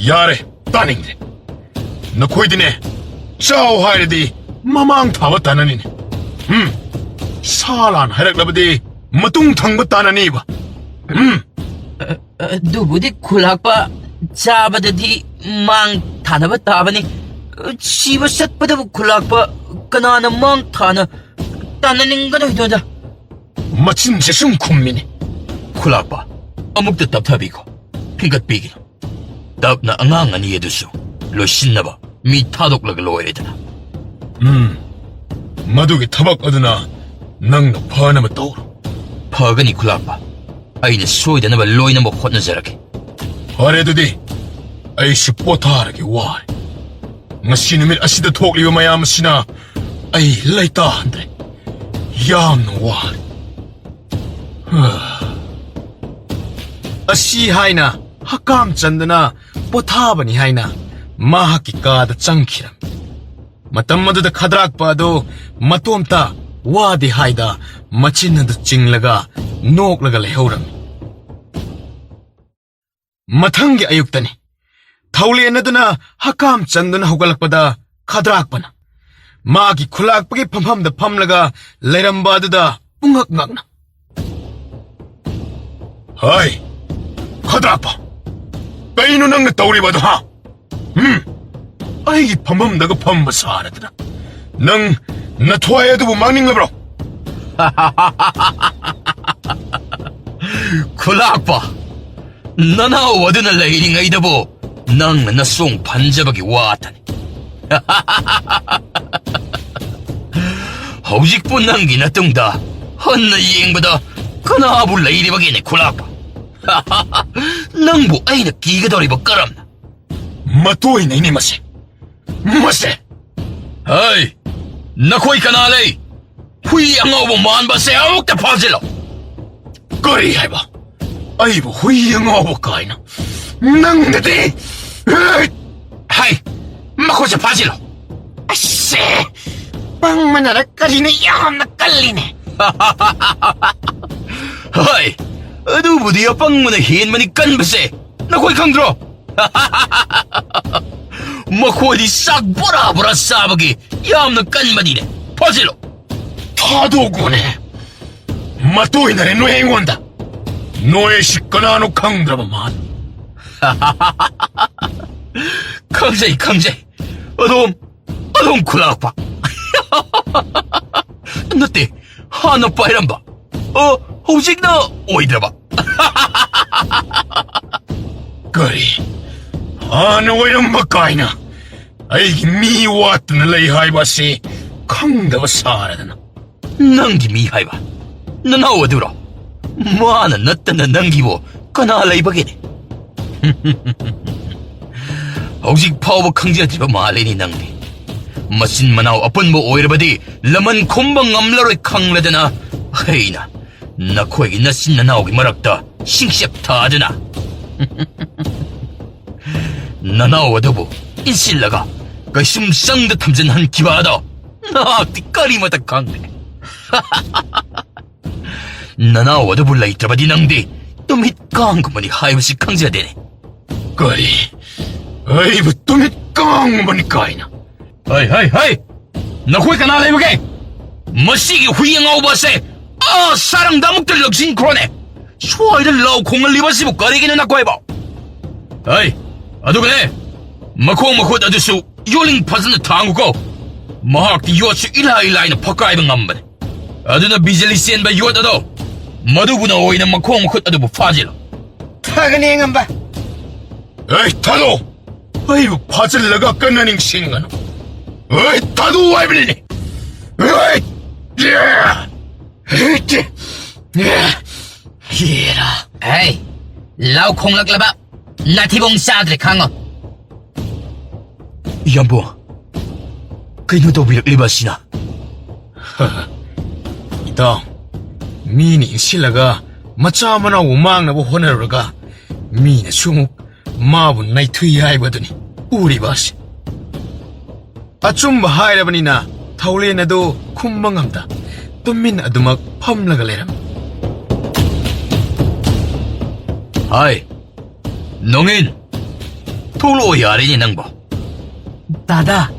ꯌꯥꯔꯦ, ꯇꯥꯅꯤꯡꯗ꯭ꯔꯦ. ꯅꯈꯣꯏꯗꯤꯅꯦ, ꯆꯥꯎ ꯍꯥꯏꯔꯗꯤ ꯃꯃꯥꯡ ꯊꯥꯕ ꯇꯥꯅꯅꯤꯅꯦ. ꯁꯥ ꯂꯥꯟ ꯍꯥꯏꯔꯛꯂꯕꯗꯤ ꯃꯇꯨꯡ ꯊꯪꯕ ꯇꯥꯅꯅꯤꯕ. ꯑꯗꯨꯕꯨꯗꯤ ꯈꯨꯂꯥꯛꯄ, ꯆꯥꯕꯗꯗꯤ ꯃꯥꯡ ꯊꯥꯅꯕ ꯇꯥꯕꯅꯤ. ꯁꯤꯕ ꯆꯠꯄꯗꯕꯨ ꯈꯨꯂꯥꯛꯄ, ꯀꯅꯥꯅ ꯃꯥꯡ ꯊꯥꯅ ꯇꯥꯅꯅꯤꯡꯒꯗꯣꯏꯅꯣꯗ? ꯃꯆꯤꯟꯁꯦ ꯁꯨꯝ ꯈꯨꯝꯃꯤꯅꯦ. ꯈꯨꯂꯥꯛꯄ, ꯑꯃꯨꯛꯇ ꯇꯞꯊꯕꯤꯈꯣ. ꯐꯤꯒꯠꯄꯤꯒꯅꯨ. ꯇꯞꯅ ꯑꯉꯥꯡ ꯑꯅꯤ ꯑꯗꯨꯁꯨ ꯂꯣꯏꯁꯤꯟꯅꯕ ꯃꯤ ꯊꯥꯗꯣꯛꯂꯒ ꯂꯣꯏꯔꯦꯗꯅ. ꯃꯗꯨꯒꯤ ꯊꯕꯛ ꯑꯗꯨꯅ ꯅꯪꯅ ꯐꯅꯕ ꯇꯧꯔꯣ. ꯐꯒꯅꯤ ꯈꯨꯂꯥꯛꯄ. ꯑꯩꯅ ꯁꯣꯏꯗꯅꯕ ꯂꯣꯏꯅꯃꯛ ꯍꯣꯠꯅꯖꯔꯒꯦ. ꯐꯔꯦꯗꯨꯗꯤ ꯑꯩꯁꯨ ꯄꯣꯊꯥꯔꯒꯦ ꯋꯥꯔꯦ. ꯉꯁꯤ ꯅꯨꯃꯤꯠ ꯑꯁꯤꯗ ꯊꯣꯛꯂꯤꯕ ꯃꯌꯥꯝ ꯑꯁꯤꯅ ꯑꯩ ꯂꯩꯇꯥꯍꯟꯗ꯭ꯔꯦ. ꯌꯥꯝꯅ ꯋꯥꯔꯦ. ꯑꯁꯤ ꯍꯥꯏꯅ ꯍꯀꯥꯝ ꯆꯟꯗꯅ ꯄꯣꯊꯥꯕꯅꯤ ꯍꯥꯏꯅ ꯃꯍꯥꯛꯀꯤ ꯀꯥꯗ ꯆꯪꯈꯤꯔꯝꯃꯤ. ꯃꯇꯝ ꯑꯗꯨꯗ ꯈꯗ꯭ꯔꯥꯛꯄ ꯑꯗꯨ ꯃꯇꯣꯝꯇ ꯋꯥꯗꯦ ꯍꯥꯏꯗ ꯃꯆꯤꯟ ꯑꯗꯨ ꯆꯤꯡꯂꯒ ꯅꯣꯛꯂꯒ ꯂꯩꯍꯧꯔꯝꯃꯤ. ꯃꯊꯪꯒꯤ ꯑꯌꯨꯛꯇꯅꯤ. ꯊꯧꯂꯦꯟ ꯑꯗꯨꯅ ꯍꯀꯥꯝ ꯆꯟꯗꯨꯅ ꯍꯧꯒꯠꯂꯛꯄꯗ ꯈꯗ꯭ꯔꯥꯛꯄꯅ ꯃꯥꯒꯤ ꯈꯨꯂꯥꯛꯄꯒꯤ ꯐꯝꯐꯝꯗ ꯐꯝꯂꯒ ꯂꯩꯔꯝꯕ ꯑꯗꯨꯗ ꯄꯨꯡꯉꯛ ꯉꯛꯅ, ꯍꯥꯏ ꯈꯗ꯭ꯔꯥꯛꯄ, ꯀꯩꯅꯣ ꯅꯪꯅ ꯇꯧꯔꯤꯕꯗꯣ ꯍꯥ? ꯑꯩꯒꯤ ꯐꯝꯐꯝꯗꯒ ꯐꯝꯕ ꯁꯥꯔꯗꯅ ꯅꯪ ꯅꯊ꯭ꯋꯥꯏ ꯑꯗꯨꯕꯨ ꯃꯥꯡꯅꯤꯡꯂꯕ꯭ꯔꯣ? ꯈꯨꯂꯥꯛꯄ, ꯅꯅꯥꯎ ꯑꯗꯨꯅ ꯂꯩꯔꯤꯉꯩꯗꯕꯨ ꯅꯪꯅ ꯅꯁꯣꯡ ꯐꯟꯖꯕꯒꯤ ꯋꯥꯇꯅꯤ. ꯍꯧꯖꯤꯛꯄꯨ ꯅꯪꯒꯤ ꯅꯇꯨꯡꯗ ꯍꯟꯅ ꯌꯦꯡꯕꯗ ꯀꯅꯥꯕꯨ ꯂꯩꯔꯤꯕꯒꯦꯅꯦ ꯈꯨꯂꯥꯛꯄ? ꯅꯪꯕꯨ ꯑꯩꯅ ꯀꯤꯒꯗꯧꯔꯤꯕ ꯀꯔꯝꯅ? ꯃꯇꯣꯏꯅꯩꯅꯦ ꯃꯁꯦ. ꯍꯩ, ꯅꯈꯣꯏ ꯀꯅꯥ ꯂꯩ? ꯍꯨꯏ ꯑꯉꯧꯕ ꯃꯥꯟꯕꯁꯦ ꯑꯃꯨꯛꯇ ꯐꯥꯖꯤꯜꯂꯣ. ꯀꯔꯤ ꯍꯥꯏꯕ? ꯑꯩꯕꯨ ꯍꯨꯏ ꯑꯉꯧꯕ ꯀꯥꯏꯅ? ꯅꯪꯗꯗꯤ ꯍꯩ, ꯃꯈꯣꯏꯁꯦ ꯐꯥꯖꯤꯜꯂꯣ. ꯑꯁꯦ ꯄꯪꯃꯅꯔ ꯀꯔꯤꯅ ꯌꯥꯝꯅ ꯀꯜꯂꯤꯅꯦ. ꯍꯣꯏ, ꯑꯗꯨꯕꯨꯗꯤ ꯑꯄꯪꯕꯅ ꯍꯦꯟꯕꯅꯤ ꯀꯟꯕꯁꯦ. ꯅꯈꯣꯏ ꯈꯪꯗ꯭ꯔꯣ? ꯃꯈꯣꯏꯗꯤ ꯆꯥꯛ ꯕꯣꯔꯥ ꯕꯣꯔꯥ ꯆꯥꯕꯒꯤ ꯌꯥꯝꯅ ꯀꯟꯕꯅꯤꯅꯦ. ꯐꯥꯖꯤꯜꯂꯣ. ꯊꯥꯗꯣꯛꯎꯅꯦ. ꯃꯇꯣꯏꯅꯔꯦ ꯅꯣꯏ ꯑꯩꯉꯣꯟꯗ. ꯅꯣꯏꯁꯤ ꯀꯅꯥꯅꯣ ꯈꯪꯗ꯭ꯔꯕ ꯃꯥꯜ. ꯈꯪꯖꯩ ꯈꯪꯖꯩ. ꯑꯗꯣꯝ ꯈꯨꯂꯥꯛꯄ. ꯅꯠꯇꯦ, ꯍꯥꯟꯅ ꯄꯥꯏꯔꯝꯕ. ꯍꯧꯖꯤꯛꯅ ꯑꯣꯏꯗ꯭ꯔꯕ. ꯀꯔꯤ? ꯍꯥꯟꯅ ꯑꯣꯏꯔꯝꯕ ꯀꯥꯏꯅ ꯑꯩꯒꯤ ꯃꯤ ꯋꯥꯠꯇꯨꯅ ꯂꯩ ꯍꯥꯏꯕ ꯑꯁꯤ ꯈꯪꯗꯕ ꯁꯥꯔꯗꯅ. ꯅꯪꯒꯤ ꯃꯤ ꯍꯥꯏꯕ? ꯅꯅꯥꯎ ꯑꯗꯨꯔꯣ? ꯃꯥꯅ ꯅꯠꯇꯅ ꯅꯪꯒꯤꯕꯨ ꯀꯅꯥ ꯂꯩꯕꯒꯦꯅꯦ? ꯍꯧꯖꯤꯛ ꯐꯥꯎꯕ ꯈꯪꯖꯗ꯭ꯔꯤꯕ ꯃꯥꯜꯂꯦꯅꯦ ꯅꯪꯗꯤ. ꯃꯆꯤꯟ ꯃꯅꯥꯎ ꯑꯄꯨꯟꯕ ꯑꯣꯏꯔꯕꯗꯤ ꯂꯃꯟ ꯈꯨꯝꯕ ꯉꯝꯂꯔꯣꯏ ꯈꯪꯂꯗꯅ ꯑꯩꯅ ꯅꯈꯣꯏꯒꯤ ꯅꯆꯤꯟ ꯅꯅꯥꯎꯒꯤ ꯃꯔꯛꯇ ꯁꯤꯡꯆꯦꯞ ꯊꯥꯗꯨꯅ ꯅꯅꯥꯎ ꯑꯗꯨꯕꯨ ꯏꯟꯁꯤꯜꯂꯒ ꯀꯩꯁꯨꯝ ꯆꯪꯗ ꯊꯝꯖꯤꯟꯍꯟꯈꯤꯕ ꯑꯗꯣ ꯅꯍꯥꯛꯇꯤ ꯀꯔꯤꯃꯇ ꯈꯪꯗꯦ. ꯅꯅꯥꯎ ꯑꯗꯨꯕꯨ ꯂꯩꯇ꯭ꯔꯕꯗꯤ ꯅꯪꯗꯤ ꯇꯨꯃꯤꯠ ꯀꯥꯡꯒꯨꯝꯕꯅꯤ ꯍꯥꯏꯕꯁꯤ ꯈꯪꯖꯗꯦꯅꯦ. ꯀꯔꯤ? ꯑꯩꯕꯨ ꯇꯨꯃꯤꯠ ꯀꯥꯡꯒꯨꯝꯕꯅꯤ ꯀꯥꯏꯅ? ꯍꯩ, ꯅꯈꯣꯏ ꯀꯅꯥ ꯂꯩꯕꯒꯦ? ꯃꯁꯤꯒꯤ ꯍꯨꯏ ꯑꯉꯧꯕ ꯑꯁꯦ ꯁꯥꯔꯪꯗ ꯑꯃꯨꯛꯇ ꯂꯧꯁꯤꯟꯈ꯭ꯔꯣꯅꯦ. ꯁ꯭ꯋꯥꯏꯗ ꯂꯥꯎ ꯈꯣꯡꯍꯜꯂꯤꯕꯁꯤꯕꯨ ꯀꯔꯤꯒꯤꯅꯣ ꯅꯈꯣꯏꯕꯣ? ꯍꯩ, ꯑꯗꯨꯒꯅꯦ, ꯃꯈꯣꯡ ꯃꯈꯨꯠ ꯑꯗꯨꯁꯨ ꯌꯣꯠꯂꯤꯡ ꯐꯖꯅ ꯊꯥꯡꯉꯨꯀꯣ. ꯃꯍꯥꯛꯇꯤ ꯌꯣꯠꯁꯨ ꯏꯂꯥꯏ ꯂꯥꯏꯅ ꯐꯛꯀꯥꯏꯕ ꯉꯝꯕꯅꯦ. ꯑꯗꯨꯅ ꯕꯤꯖꯂꯤ ꯆꯦꯟꯕ ꯌꯣꯠ ꯑꯗꯣ ꯃꯗꯨꯕꯨꯅ ꯑꯣꯏꯅ ꯃꯈꯣꯡ ꯃꯈꯨꯠ ꯑꯗꯨꯕꯨ ꯐꯥꯖꯤꯜꯂꯣ. ꯊꯥꯒꯅꯤ ꯉꯝꯕ. ꯊꯥꯗꯣ. ꯑꯩꯕꯨ ꯐꯥꯖꯤꯜꯂꯒ ꯀꯟꯅ ꯅꯤꯡꯁꯤꯡꯒꯅꯨ. ꯊꯥꯗꯣ ꯍꯥꯏꯕꯅꯤꯅꯦ. ꯍꯦꯔꯥ. ꯍꯩ, ꯂꯥꯎ ꯈꯣꯡꯂꯛꯂꯕ ꯅꯥꯊꯤꯕꯣꯡ ꯆꯥꯗ꯭ꯔꯦ ꯈꯪꯉꯣ. ꯏꯌꯥꯝꯕ, ꯀꯩꯅꯣ ꯇꯧꯕꯤꯔꯛꯂꯤꯕ ꯑꯁꯤꯅ? ꯏꯇꯥꯎ, ꯃꯤꯅ ꯏꯟꯁꯤꯜꯂꯒ ꯃꯆꯥ ꯃꯅꯥꯎꯕꯨ ꯃꯥꯡꯅꯕ ꯍꯣꯠꯅꯔꯨꯔꯒ ꯃꯤꯅꯁꯨ ꯑꯃꯨꯛ 마부 나이 투이하이거든이 우리 바시 아춤 하이라버니나 타울리에나도 쿰망함다 똠민 아두막 펌라갈레람 하이 농인 톨로 야리니 낭보 다다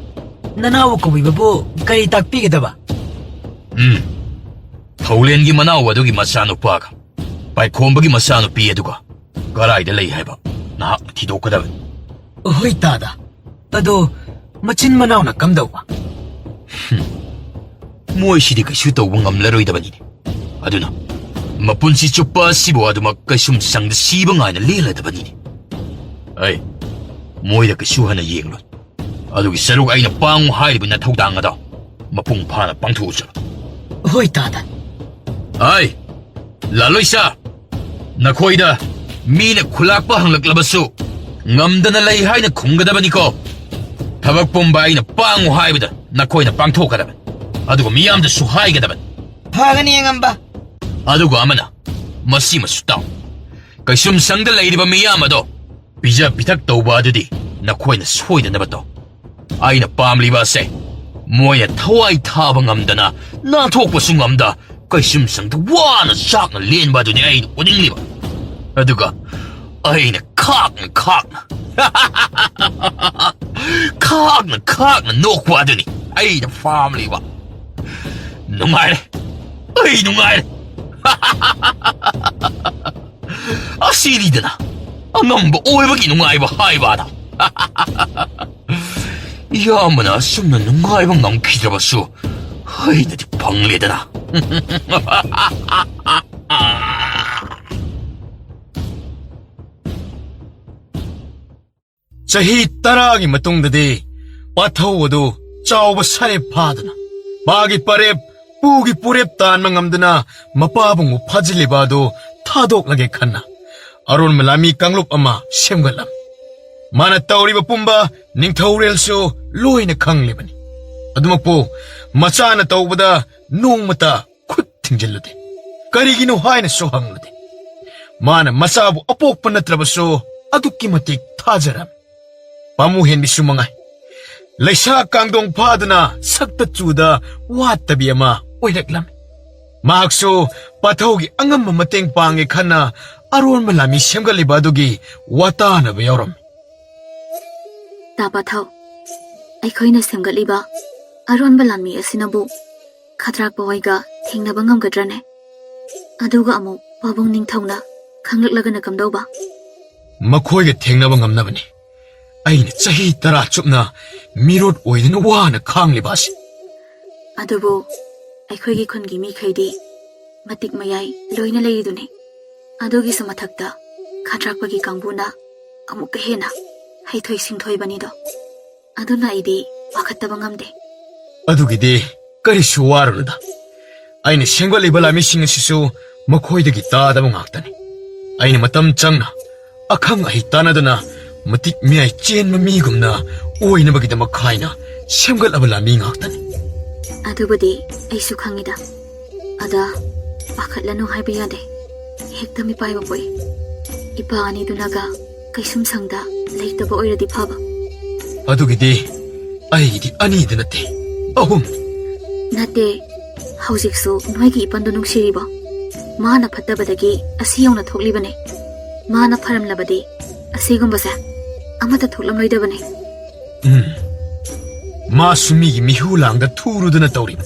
나나오 거비바부 까리 딱 삐게다바 타울리엔기 마나와도기 마사노 빠가 바이콤버기 마사노 삐에두가 가라이데 레이 해봐 나 디도크다ben 어이 다다 나도 마친 마나오나 감다와 무엇이디 그 슈도봉 암라로이다바니니 아두나 마분시 쭈빠 시보아도 막그 숨상드 시봉 아이나 리라다바니니 아이 뭐이다 그 슈하나 예행론 아두기 세로가 아이나 빵 하이리브나 타우당하다 마풍 파나 빵투우자 어이 다다 아이 랄로이샤 Nakoida, mina kulakpa hanglaklabasu. Ngamdana lay hay na khunggadabani ko. Tabak pumbay na pangu haybida. Nakoy na pangthokadaban. Adugo miyam da suhaygadaban. Phagani angamba. Adugo amana. Masi masutaw. Kaisum sangda layriba miyam ado. Bija bitak tawba adudi. Nakoy na soydana bato. Ay na pamliba se. Moya thawai thaba ngamdana. Nathokpa su ngamda. Kaisum sangda wana sakna lenba aduni ay uningliba. Aduga ayna kakna kakna nokwa aduni ayna famliba. Nungaire. Ay nungaire. Asiridana. Angamba oibagi nungaiba haibada. Yamana sumna nungaiba ngamkidrabasu. Haynadi pangledana. Chahi taragi matungdadi pathau adu chawba sare phadana magi parep pugi purep tan mangamdana mapabung phajiliba adu thadok lage khanna aron malami kangluk ama semgalam mana tawriba pumba ningthaurelsu loina khanglibani adumakpo machana tawbada nongmata khut thingjilude karigino haina sohanglude mana masabu apokpa natrabasu adukki matik thajaram Pamu hen bisumangai. Laisa kangdong padana sakta chuda wattabi ama oiraklam. Mahakso pathogi angam mateng pange khana aron malami semgaliba adugi watana ba yawram. Ta pathau. Aikhoina semgaliba aron balami asinabu khadrak bawaiga thengnaba ngamgadrane. Aduga amu pabung ningthauna khanglaklagana kamdauba. Makhoiga thengnaba ngamnabani. Aina chahi tara chupna mirot oidana wana khanglibasi. Adubu aikhoigi khungi mi khaidi matik mayai loina leidune. Adugi samathakta khatrakpagi kangbuna amukka hena haithoi singthoi banido. Aduna idi pakhattaba ngamde. Adugide karisu warunada. Aina sengwaliba lami singasisu makhoidagi tadaba ngaktani. Aina matam changna akhang ahi tanadana Matik miyay chen mamigumna oina bagida makhaina semgal abala mi ngaktani. Adubadi aisu khangida. Ada pakhatlanu haiba yade. Hekta mi paiba boy. Ipa ani dunaga kaisum sangda leitaba oiradi phaba. Adugidi aigidi ani danate. Ahum. Nate haujiksu noigi ipandu nungsiriba. Mana phattabadagi asi yawna thoklibane. Mana pharamlabadi asigumbasa amata thoklam loidabane. Ma sumigi mihulangda thuruduna tawriba.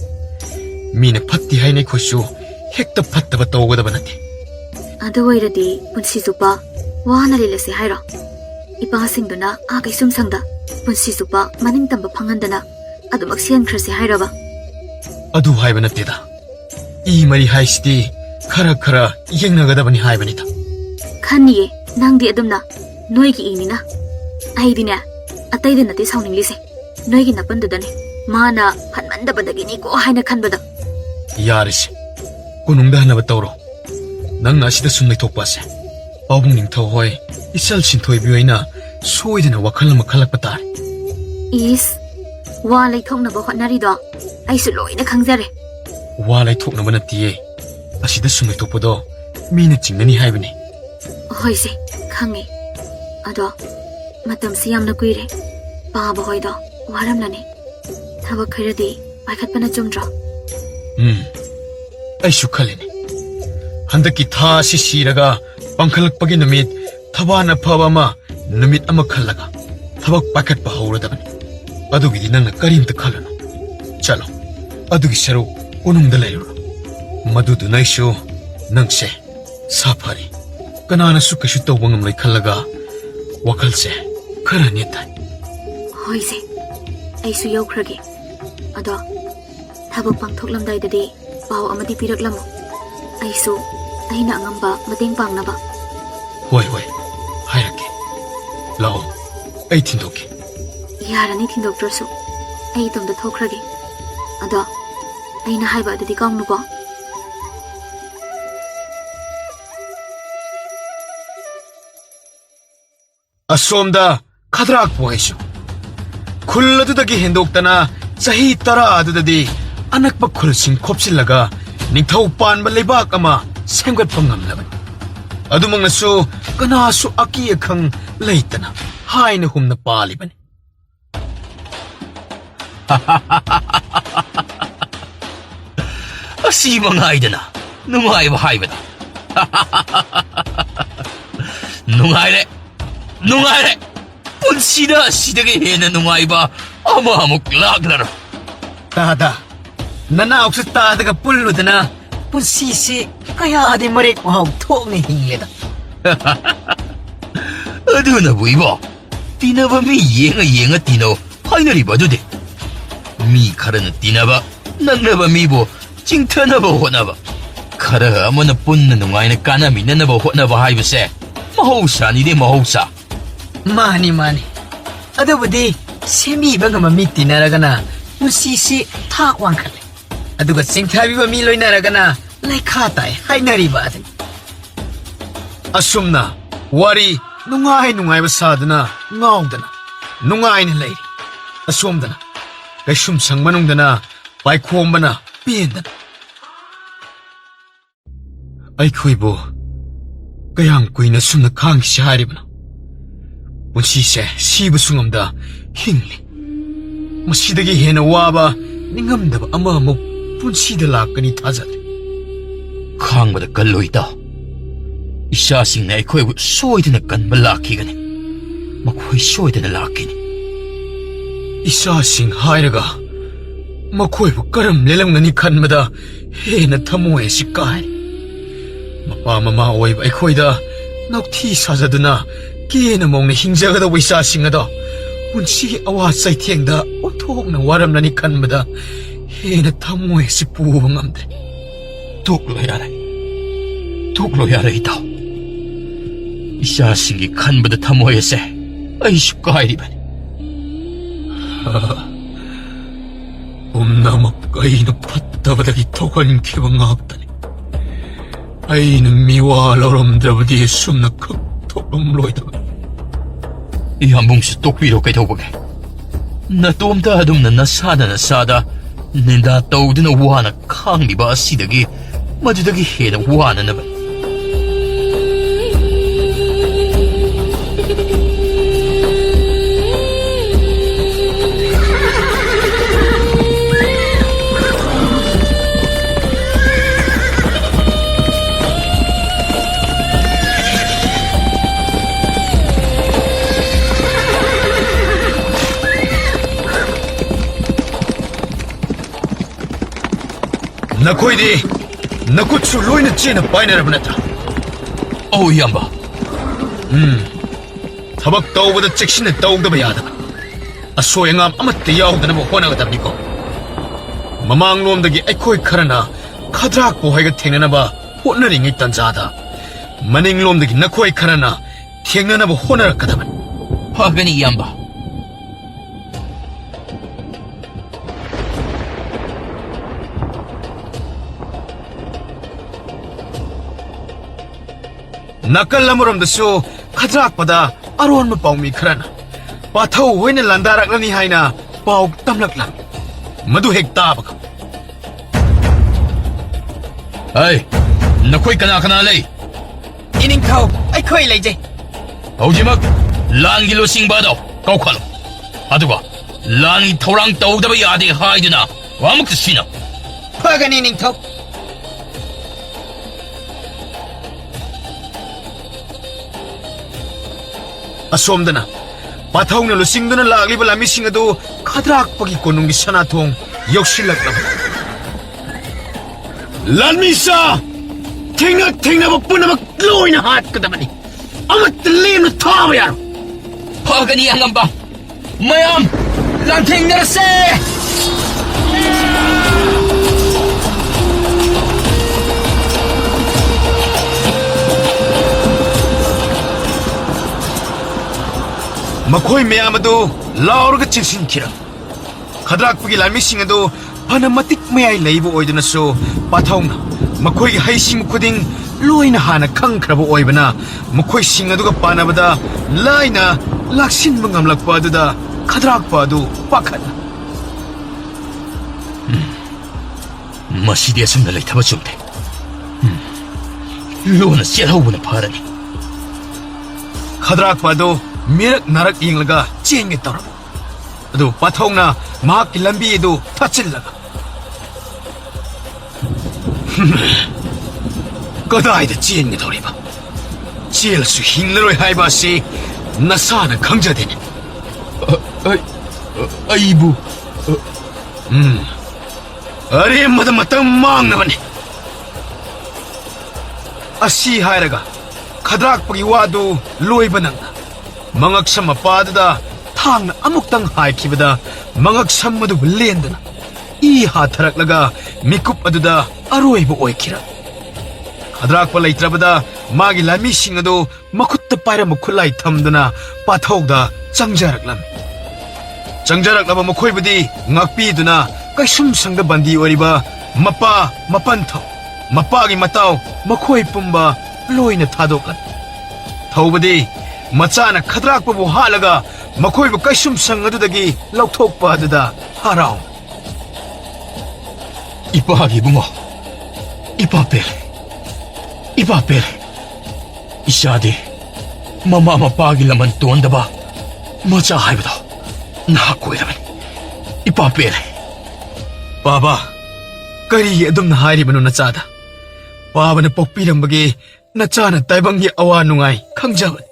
Mina phatti haine khoshu hekta phattaba tawgadaba nate. Adu oiradi punsi supa wana lilase haira. Ipa singduna a kaisum sangda punsi supa maning tamba phangandana adumak sian khrase hairaba. Adu haiba nateda. I mari haisidi khara khara yengnagadabani haibanita. Khaniye nangdi adumna noigi inina. Aidina ataida nati sauninglise. Noigi napandudane. Mana phanmandabadagini ko haina khanbada. Yarisi. Kunungda hanaba tawro. Nangna asida sumnai thokpase. Pabung ningthau hoi isal sinthoi biyoina soidana wakhalama khalakpa tare. Is wa laithoknaba hotnarido aisu loina khangjare. Wa laithoknaba natiye. Asida sumnai thokpado mina chingnani haibani. Hoise khangi. Ado matam siyamna kuire. Baba hoido waramnani. Thaba khairadi paikhatpana chumdra. Aisu khalini. Handaki tha si siraga pangkhalakpagi numit thabana phaba ma numit ama khallaga thabak pakhatpa hauradabani. Adugidi nangna karimta khalana. Chalo. Adugi saru unungda layru. Madudu naisu nangse safari. Kanana su kashu tawba ngamlai khallaga wakhalse khara netai. Hoise aisu yaukrage. Ado thabak pangthoklamdaidadi pau amadi piraklamo. Aisu aina angamba mateng pangnaba. Hoi hoi. Hairake. Lao. Ai thindoki. Yarani thindoktrasu. Ai tamda thokrage. Ado aina haiba adadi kaungnuko. ꯑꯁꯣꯝꯗ ꯈꯗ꯭ꯔꯥꯛꯄꯨ ꯍꯥꯏꯁꯨ ꯈꯨꯜ ꯑꯗꯨꯗꯒꯤ ꯍꯦꯟꯗꯣꯛꯇꯅ ꯆꯍꯤ 10 ꯑꯗꯨꯗꯗꯤ ꯑꯅꯛꯄ ꯈꯨꯜꯁꯤꯡ ꯈꯣꯞꯆꯤꯜꯂꯒ ꯅꯤꯡꯊꯧ ꯄꯥꯟꯕ ꯂꯩꯕꯥꯛ ꯑꯃ ꯁꯦꯝꯒꯠꯄ ꯉꯝꯂꯕꯅꯤ ꯑꯗꯨꯃꯛꯅꯁꯨ ꯀꯅꯥꯁꯨ ꯑꯀꯤ ꯑꯈꯪ ꯂꯩꯇꯅ ꯍꯥꯏꯅ ꯍꯨꯝꯅ ꯄꯥꯜꯂꯤꯕꯅꯤ ꯑꯁꯤ ꯃꯉꯥꯏꯗꯅ ꯅꯨꯡꯉꯥꯏꯕ ꯍꯥꯏꯕꯗ ꯅꯨꯡꯉꯥꯏꯔꯦ ꯄꯨꯟꯁꯤꯗ ꯑꯁꯤꯗꯒꯤ ꯍꯦꯟꯅ ꯅꯨꯡꯉꯥꯏꯕ ꯑꯃꯃꯨꯛ ꯂꯥꯛꯂꯔꯣꯏ ꯇꯥꯗ ꯅꯅꯥꯎꯁꯨ ꯇꯥꯗꯒ ꯄꯨꯜꯂꯨꯗꯅ ꯄꯨꯟꯁꯤꯁꯤ ꯀꯌꯥꯗꯤ ꯃꯔꯦꯛ ꯃꯍꯥꯎ ꯊꯣꯛꯅ ꯍꯤꯡꯂꯦꯗ ꯑꯗꯨꯅꯕꯨ ꯏꯕꯣ ꯇꯤꯟꯅꯕ ꯃꯤ ꯌꯦꯡꯉ ꯇꯤꯟꯅꯧ ꯍꯥꯏꯅꯔꯤꯕ ꯑꯗꯨꯗꯤ ꯃꯤ ꯈꯔꯅ ꯇꯤꯟꯅꯕ ꯅꯛꯅꯕ ꯃꯤꯕꯨ ꯆꯤꯡꯊꯅꯕ ꯍꯣꯠꯅꯕ ꯈꯔ ꯑꯃꯅ ꯄꯨꯟꯅ ꯅꯨꯡꯉꯥꯏꯅ ꯀꯥꯟꯅꯃꯤꯟꯅꯅꯕ ꯍꯣꯠꯅꯕ ꯍꯥꯏꯕꯁꯦ ꯃꯍꯧꯁꯥꯅꯤꯗꯤ ꯃꯍꯧꯁꯥ ꯃꯥꯅꯤ ꯑꯗꯨꯕꯨꯗꯤ ꯁꯦꯝꯕꯤꯕ ꯉꯝꯕ ꯃꯤ ꯇꯤꯟꯅꯔꯒꯅ ꯄꯨꯟꯁꯤꯁꯤ ꯊꯥꯛ ꯋꯥꯡꯈꯠꯂꯦ ꯑꯗꯨꯒ ꯆꯤꯡꯊꯕꯤꯕ ꯃꯤ ꯂꯣꯏꯅꯔꯒꯅ ꯂꯩꯈꯥ ꯇꯥꯏ ꯍꯥꯏꯅꯔꯤꯕ ꯑꯗꯨꯅꯤ ꯑꯁꯨꯝꯅ ꯋꯥꯔꯤ ꯅꯨꯡꯉꯥꯏꯕ ꯁꯥꯗꯨꯅ ꯉꯥꯎꯗꯅ ꯅꯨꯡꯉꯥꯏꯅ ꯂꯩꯔꯤ ꯑꯁꯣꯝꯗꯅ ꯀꯩꯁꯨꯝꯁꯪ ꯃꯅꯨꯡꯗꯅ ꯄꯥꯏꯈꯣꯝꯕꯅ ꯄꯦꯟꯗꯅ ꯑꯩꯈꯣꯏꯕꯨ ꯀꯌꯥꯝ ꯀꯨꯏꯅ ꯁꯨꯝꯅ ꯈꯥꯡꯈꯤꯁꯤ ꯍꯥꯏꯔꯤꯕꯅꯣ ꯄꯨꯟꯁꯤꯁꯦ ꯁꯤꯕꯁꯨ ꯉꯝꯗ ꯍꯤꯡꯂꯤ ꯃꯁꯤꯗꯒꯤ ꯍꯦꯟꯅ ꯋꯥꯕ ꯅꯤꯡꯉꯝꯗꯕ ꯑꯃꯃꯨꯛ ꯄꯨꯟꯁꯤꯗ ꯂꯥꯛꯀꯅꯤ ꯊꯥꯖꯗꯦ ꯈꯥꯡꯕꯗ ꯀꯜꯂꯨ ꯏꯇꯥꯎ ꯏꯆꯥꯁꯤꯡꯅ ꯑꯩꯈꯣꯏꯕꯨ ꯁꯣꯏꯗꯅ ꯀꯟꯕ ꯂꯥꯛꯈꯤꯒꯅꯤ ꯃꯈꯣꯏ ꯁꯣꯏꯗꯅ ꯂꯥꯛꯈꯤꯅꯤ ꯏꯆꯥꯁꯤꯡ ꯍꯥꯏꯔꯒ ꯃꯈꯣꯏꯕꯨ ꯀꯔꯝ ꯂꯦꯜꯂꯝꯒꯅꯤ ꯈꯟꯕꯗ ꯍꯦꯟꯅ ꯊꯃꯣꯏ ꯑꯁꯤ ꯀꯥꯏ ꯃꯄꯥ ꯃꯃꯥ ꯑꯣꯏꯕ ꯑꯩꯈꯣꯏꯗ ꯅꯧꯊꯤ ꯁꯥꯖꯗꯨꯅ ꯀꯦꯅ ꯃꯧꯅ ꯍꯤꯡꯖꯒꯗꯧꯕ ꯏꯆꯥꯁꯤꯡ ꯑꯗꯣ ꯄꯨꯟꯁꯤꯒꯤ ꯑꯋꯥ ꯆꯩꯊꯦꯡꯗ ꯑꯣꯟꯊꯣꯛꯅ ꯋꯥꯔꯝꯂꯅꯤ ꯈꯟꯕꯗ ꯍꯦꯟꯅ ꯊꯃꯣꯏ ꯑꯁꯤ ꯄꯨꯕ ꯉꯝꯗ꯭ꯔꯦ ꯇꯣꯛꯂꯣ ꯌꯥꯔꯦ ꯏꯇꯥꯎ ꯏꯆꯥꯁꯤꯡꯒꯤ ꯈꯟꯕꯗ ꯊꯃꯣꯏ ꯑꯁꯦ ꯑꯩꯁꯨ ꯀꯥꯏꯔꯤꯕꯅꯤ ꯄꯨꯝꯅꯃꯛ ꯑꯩꯅ ꯐꯠꯇꯕꯗꯒꯤ ꯊꯣꯛꯍꯟꯈꯤꯕ ꯉꯥꯛꯇꯅꯤ ꯑꯩꯅ ꯃꯤꯋꯥ ꯂꯧꯔꯝꯗ꯭ꯔꯕꯗꯤ ꯁꯨꯝꯅ ꯈꯛ ꯊꯣꯛꯂꯝꯂꯣꯏꯗꯕ ꯏꯌꯥꯝꯕꯨꯡꯁꯨ ꯇꯣꯛꯄꯤꯔꯣ ꯀꯩꯗꯧꯕꯒꯦ ꯅꯇꯣꯝꯇ ꯑꯗꯨꯝꯅ ꯅꯁꯥꯗ ꯅꯤꯟꯗꯥ ꯇꯧꯗꯨꯅ ꯋꯥꯅ ꯈꯥꯡꯂꯤꯕ ꯑꯁꯤꯗꯒꯤ ꯃꯗꯨꯗꯒꯤ ꯍꯦꯟꯅ ꯋꯥꯅꯅꯕ ꯅꯈꯣꯏꯗꯤ ꯅꯈꯨꯠꯁꯨ ꯂꯣꯏꯅ ꯆꯦꯅ ꯄꯥꯏꯅꯔꯕ ꯅꯠꯇ꯭ꯔꯥ ꯑꯧ ꯏꯌꯥꯝꯕ ꯊꯕꯛ ꯇꯧꯕꯗ ꯆꯦꯛꯁꯤꯟꯅ ꯇꯧꯗꯕ ꯌꯥꯗꯕ ꯑꯁꯣꯏ ꯑꯉꯥꯝ ꯑꯃꯠꯇ ꯌꯥꯎꯗꯅꯕ ꯍꯣꯠꯅꯒꯗꯕꯅꯤꯀꯣ ꯃꯃꯥꯡꯂꯣꯝꯗꯒꯤ ꯑꯩꯈꯣꯏ ꯈꯔꯅ ꯈꯗ꯭ꯔꯥꯛꯄꯨ ꯍꯥꯏꯒ ꯊꯦꯡꯅꯅꯕ ꯍꯣꯠꯅꯔꯤꯉꯩ ꯇꯟꯖꯥꯗ ꯃꯅꯤꯡꯂꯣꯝꯗꯒꯤ ꯅꯈꯣꯏ ꯈꯔꯅ ꯊꯦꯡꯅꯅꯕ ꯍꯣꯠꯅꯔꯛꯀꯗꯕꯅꯤ ꯐꯒꯅꯤ ꯏꯌꯥꯝꯕ ꯅꯥꯀꯜ ꯑꯃꯔꯣꯝꯗꯁꯨ ꯈꯗ꯭ꯔꯥꯛꯄꯗ ꯑꯔꯣꯟꯕ ꯄꯥꯎꯃꯤ ꯈꯔꯅ ꯄꯥꯊꯧ ꯍꯣꯏꯅ ꯂꯥꯟꯗꯥꯔꯛꯂꯅꯤ ꯍꯥꯏꯅ ꯄꯥꯎ ꯇꯝꯂꯛꯂꯝꯃꯤ ꯃꯗꯨ ꯍꯦꯛ ꯇꯥꯕꯒ ꯅꯈꯣꯏ ꯀꯅꯥ ꯂꯩ ꯏꯅꯤꯡꯊꯧ ꯑꯩꯈꯣꯏ ꯂꯩꯖꯩ ꯍꯧꯖꯤꯛꯃꯛ ꯂꯥꯟꯒꯤ ꯂꯨꯆꯤꯡꯕ ꯑꯗꯣ ꯀꯧꯈꯠꯂꯨ ꯑꯗꯨꯒ ꯂꯥꯟꯒꯤ ꯊꯧꯔꯥꯡ ꯇꯧꯗꯕ ꯌꯥꯗꯦ ꯍꯥꯏꯗꯨꯅ ꯋꯥꯃꯨꯛꯇ ꯁꯤꯟꯅꯧ ꯐꯒꯅꯤ ꯅꯤꯡꯊꯧ ꯑꯁꯣꯝꯗꯅ ꯄꯥꯊꯧꯅ ꯂꯨꯆꯤꯡꯗꯨꯅ ꯂꯥꯛꯂꯤꯕ ꯂꯥꯟꯃꯤꯁꯤꯡ ꯑꯗꯨ ꯈꯗ꯭ꯔꯥꯛꯄꯒꯤ ꯀꯣꯅꯨꯡꯒꯤ ꯁꯅꯥꯊꯣꯡ ꯌꯧꯁꯤꯜꯂꯛꯂꯕ ꯂꯥꯟꯃꯤꯁꯥ ꯊꯦꯡꯅꯕ ꯄꯨꯝꯅꯃꯛ ꯂꯣꯏꯅ ꯍꯥꯠꯀꯗꯕꯅꯤ ꯑꯃꯠꯇ ꯂꯦꯝꯅ ꯊꯥꯕ ꯌꯥꯔꯣꯏ ꯐꯒꯅꯤ ꯑꯉꯝꯕ ꯃꯌꯥꯝ ꯂꯥꯟꯊꯦꯡꯅꯔꯁꯦ ꯃꯈꯣꯏ ꯃꯌꯥꯝ ꯑꯗꯨ ꯂꯥꯎꯔꯒ ꯆꯦꯟꯁꯤꯟꯈꯤꯔ ꯈꯗ꯭ꯔꯥꯛꯄꯒꯤ ꯂꯥꯟꯃꯤꯁꯤꯡ ꯑꯗꯨ ꯐꯅ ꯃꯇꯤꯛ ꯃꯌꯥꯏ ꯂꯩꯕ ꯑꯣꯏꯗꯨꯅꯁꯨ ꯄꯥꯊꯧꯅ ꯃꯈꯣꯏꯒꯤ ꯍꯩꯁꯤꯡꯕ ꯈꯨꯗꯤꯡ loina hana khangkraba oibana mukhoi sing aduga panabada laina laksin bangamlakpa aduda khadrakpa adu pakhat Masidi asumna leithaba chumte. Lona selhawuna pharani. khadrakpa adu mirak narak inglaga chenge tarabu adu pathongna mahak lambi adu thachillaga kadaida chenge doriba chelasu hinlaroi haiba si nasana khangjadeni Aibu. aremada matam mangnabani asi hairaga khadrakpagi wadu loiba nangna mangak sama padada thangna amuktang haikibada mangak sammadu lendana I hatharaklaga mikup aduda aroiba oikira khadrakpa leitrabada magi lami sing adu makutta paira mukhulai thamduna pathogda changjaraklam changjaraklaba mukhoibudi ngakpiduna kaisum sangda bandi oriba mapa mapantho mapagi matao makhoi pumba loina thadoklan thobadi machana khadrakpabu halaga makhoibu kaisum sang adudagi lauthokpa aduda harau Ipagi bungo. Ipapel. Isadi. Mama mapagi laman tuandaba. Macha haibado. Nahakoiraman. Ipapel. Baba, kari adum na hairibano nachada. Baba na pokpirambagi nachana taibangi awa nungai khangjaban.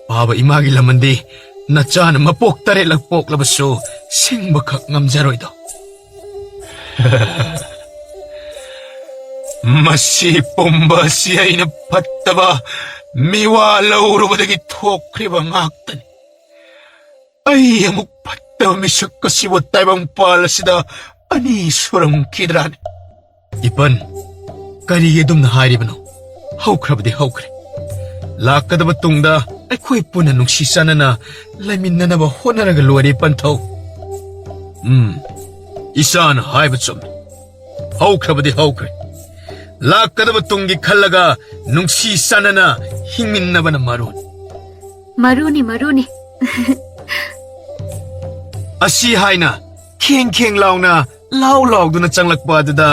Baba imagi lamandi nachana mapok tare lagpok labaso singba khak ngamjaroido. Masi pomba siya ina pataba miwa laurubadagi thokriba ngaktani. Ay amuk pataba misakasiwa taibang palasida ani surang kidrani. Ipan, kari yedum na hairibano. Haukrabadi haukre. Lakadaba tungda ay kuy puna nung sisana na lamin na naba honaraga luwari pantaw. Isana haibatsum. Haukrabadi haukre. Lakadaba tungi khallaga nung sisana na hingmin naba na maron. Maruni. Asi haina kheng launa law duna changlakpa aduda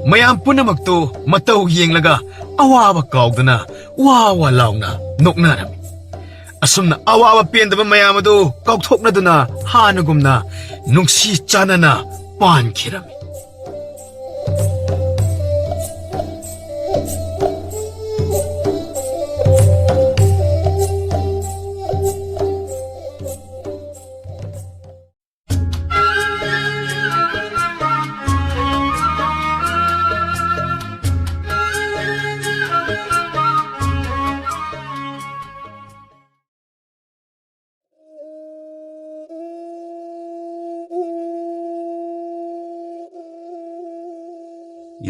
mayam punamaktu matau yenglaga awawa kaugduna wawa launa noknarami asumna awawa pendaba mayam adu kaukthoknaduna hanugumna nungsi chanana pankhirami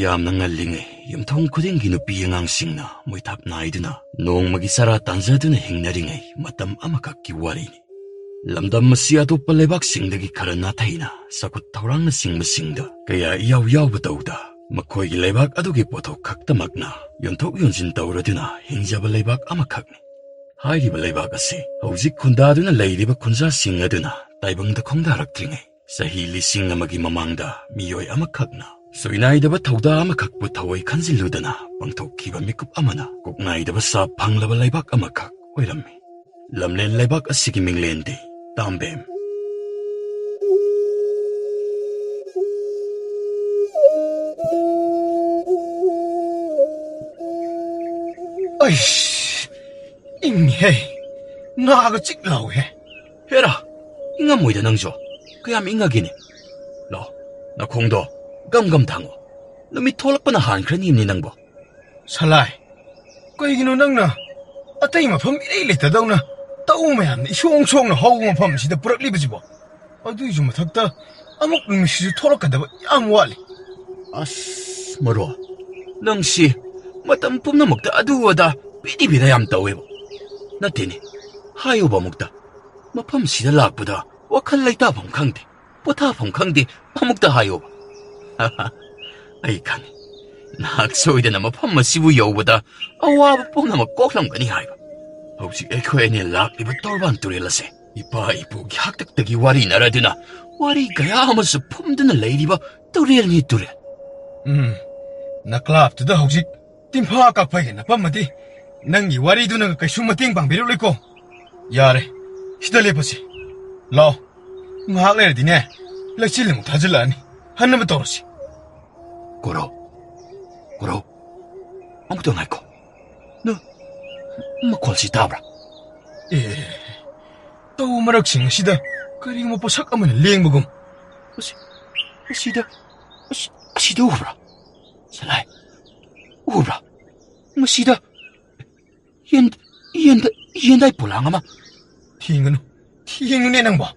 Yamna ngallinge yamthong khudingi nupi angangsingna moithap naiduna nongmagi sara tanjaduna hingnaringai matam amakakki warini lamdam masi atoppa lebaksingdagi khara nathaina sakut thorangna singmasingda kaya yaw batauda makhoigi lebak adugi pothok khaktamakna yonthok yonjin tauraduna hingjaba lebak amakhakni hairiba lebak ase hojik khundaduna leiriba khunja singaduna taibangda khongdarakthringai sahi lising amagi mamangda miyoi amakhakna Soinaidaba thauda amakakpu thawai khanjiludana pangthokkiba mikup amana koknaidaba sa phanglaba laibak amakak oirammi lamlen laibak asigi minglende tambem Aish inghe naga chiklau he Hera. Ingamoida nangjo. Kayam ingagini. Lo. Na khongdo. Gam thango. Numi tholakpana hankrani ni nangbo. Salai. Kaigino nangna atay mafam ililita dawna tau mayam isong na haw mafam sida puraklibajibo. Aduisu mathakta amuk numisisu tholakadaba yam wali. As maro. Nangsi matam pumnamakta aduwada pidibida yam tawebo. Natini. Hayoba mukta. Mafam sida lakpada wakhal laytabam khangde. Pothafam khangde amukta hayoba. Ay khani. ꯅꯍꯥꯛ ꯁꯣꯏꯗꯅ ꯃꯐꯝ ꯑꯁꯤꯕꯨ ꯌꯧꯕꯗ ꯑꯋꯥꯕ ꯄꯨꯝꯅꯃꯛ ꯀꯣꯛꯂꯝꯒꯅꯤ ꯍꯥꯏꯕ. ꯍꯧꯖꯤꯛ ꯑꯩꯈꯣꯏ ꯑꯅꯤ ꯂꯥꯛꯂꯤꯕ ꯇꯣꯔꯕꯥꯟ ꯇꯨꯔꯦꯜ ꯑꯁꯦ ꯏꯄꯥ ꯏꯄꯨꯒꯤ ꯍꯥꯛꯇꯛꯇꯒꯤ ꯋꯥꯔꯤꯅꯔꯗꯨꯅ ꯋꯥꯔꯤ ꯀꯌꯥ ꯑꯃꯁꯨ ꯐꯨꯝꯗꯨꯅ ꯂꯩꯔꯤꯕ ꯇꯨꯔꯦꯜꯅꯤ ꯇꯨꯔꯦꯜ. ꯅꯀ꯭ꯂꯥꯞꯇꯨꯗ ꯍꯧꯖꯤꯛ ꯇꯤꯝꯐꯥ ꯀꯥꯞꯐꯩꯒ ꯅꯄꯝꯃꯗꯤ ꯅꯪꯒꯤ ꯋꯥꯔꯤꯗꯨꯅ ꯀꯩꯁꯨ ꯃꯇꯦꯡ ꯄꯥꯡꯕꯤꯔꯛꯂꯣꯏꯀꯣ. ꯌꯥꯔꯦ, ꯁꯤꯗ ꯂꯦꯞꯄꯁꯤ. ꯂꯥꯛꯑꯣ, ꯉꯥꯏꯍꯥꯛ ꯂꯩꯔꯗꯤꯅꯦ ꯂꯩꯆꯤꯜ ꯑꯃꯨꯛ ꯊꯥꯖꯤꯜꯂꯛꯑꯅꯤ. ꯍꯟꯅꯕ ꯇꯧꯔꯁꯤ. ꯀꯣꯔꯧ, ꯑꯃꯨꯛꯇ ꯉꯥꯏꯈꯣ. ꯅꯪ ꯃꯈꯣꯜꯁꯤ ꯇꯥꯕ꯭ꯔꯥ? ꯇꯧ ꯃꯔꯛꯁꯤꯡ ꯑꯁꯤꯗ ꯀꯔꯤꯒꯨꯝꯕ ꯄꯣꯠꯁꯛ ꯑꯃꯅ ꯂꯦꯡꯕꯒꯨꯝ. ꯑꯁꯤꯗ ꯎꯕ꯭ꯔꯥ? ꯁꯂꯥꯏ, ꯎꯕ꯭ꯔꯥ? ꯃꯁꯤꯗ ꯌꯦꯟꯗꯥꯏ ꯄꯣꯂꯥꯡ ꯑꯃ. ꯊꯦꯡꯒꯅꯨꯅꯦ ꯅꯪꯕꯣ.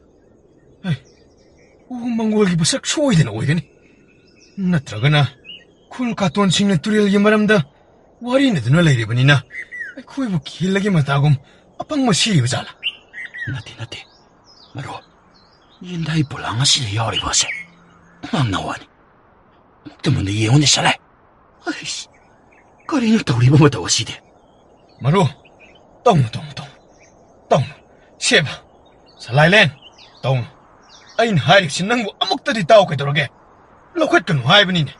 ꯎ ꯃꯪꯒꯣꯜꯒꯤ ꯄꯣꯠꯁꯛ ꯁꯣꯏꯗꯅ ꯑꯣꯏꯒꯅꯤ. ꯅꯠꯇ꯭ꯔꯒꯅ ꯈꯨꯜ ꯀꯥꯇꯣꯟꯁꯤꯡꯅ ꯇꯨꯔꯦꯜꯒꯤ ꯃꯔꯝꯗ ꯋꯥꯔꯤꯅꯗꯨꯅ ꯂꯩꯔꯤꯕꯅꯤꯅ ꯑꯩꯈꯣꯏꯕꯨ ꯀꯤꯜꯂꯒꯤ ꯃꯇꯥꯒꯨꯝ ꯑꯄꯪꯕ ꯁꯤꯔꯤꯕ ꯖꯥꯠꯂꯥ? ꯅꯠꯇꯦ. ꯃꯔꯣ, ꯌꯦꯟꯗꯥꯏ ꯄꯣꯂꯥꯡ ꯑꯁꯤꯗ ꯌꯥꯎꯔꯤꯕ ꯑꯁꯦ ꯑꯉꯥꯡ ꯋꯥꯅꯤ. ꯑꯃꯨꯛꯇ ꯃꯨꯟꯅ ꯌꯦꯡꯉꯨꯅꯦ ꯁꯂꯥꯏ. ꯀꯔꯤꯅꯣ ꯇꯧꯔꯤꯕ ꯃꯇꯧ ꯑꯁꯤꯗꯤ? ꯃꯔꯨ, ꯇꯧꯅꯨ. ꯁꯦꯕ, ꯁꯂꯥꯏꯂꯦꯟ, ꯇꯧꯅꯨ. ꯑꯩꯅ ꯍꯥꯏꯔꯤꯕꯁꯤ ꯅꯪꯕꯨ ꯑꯃꯨꯛꯇꯗꯤ ꯇꯥꯎ ꯀꯩꯗꯧꯔꯒꯦ? ꯂꯧꯈꯠꯀꯅꯨ ꯍꯥꯏꯕꯅꯤꯅꯦ.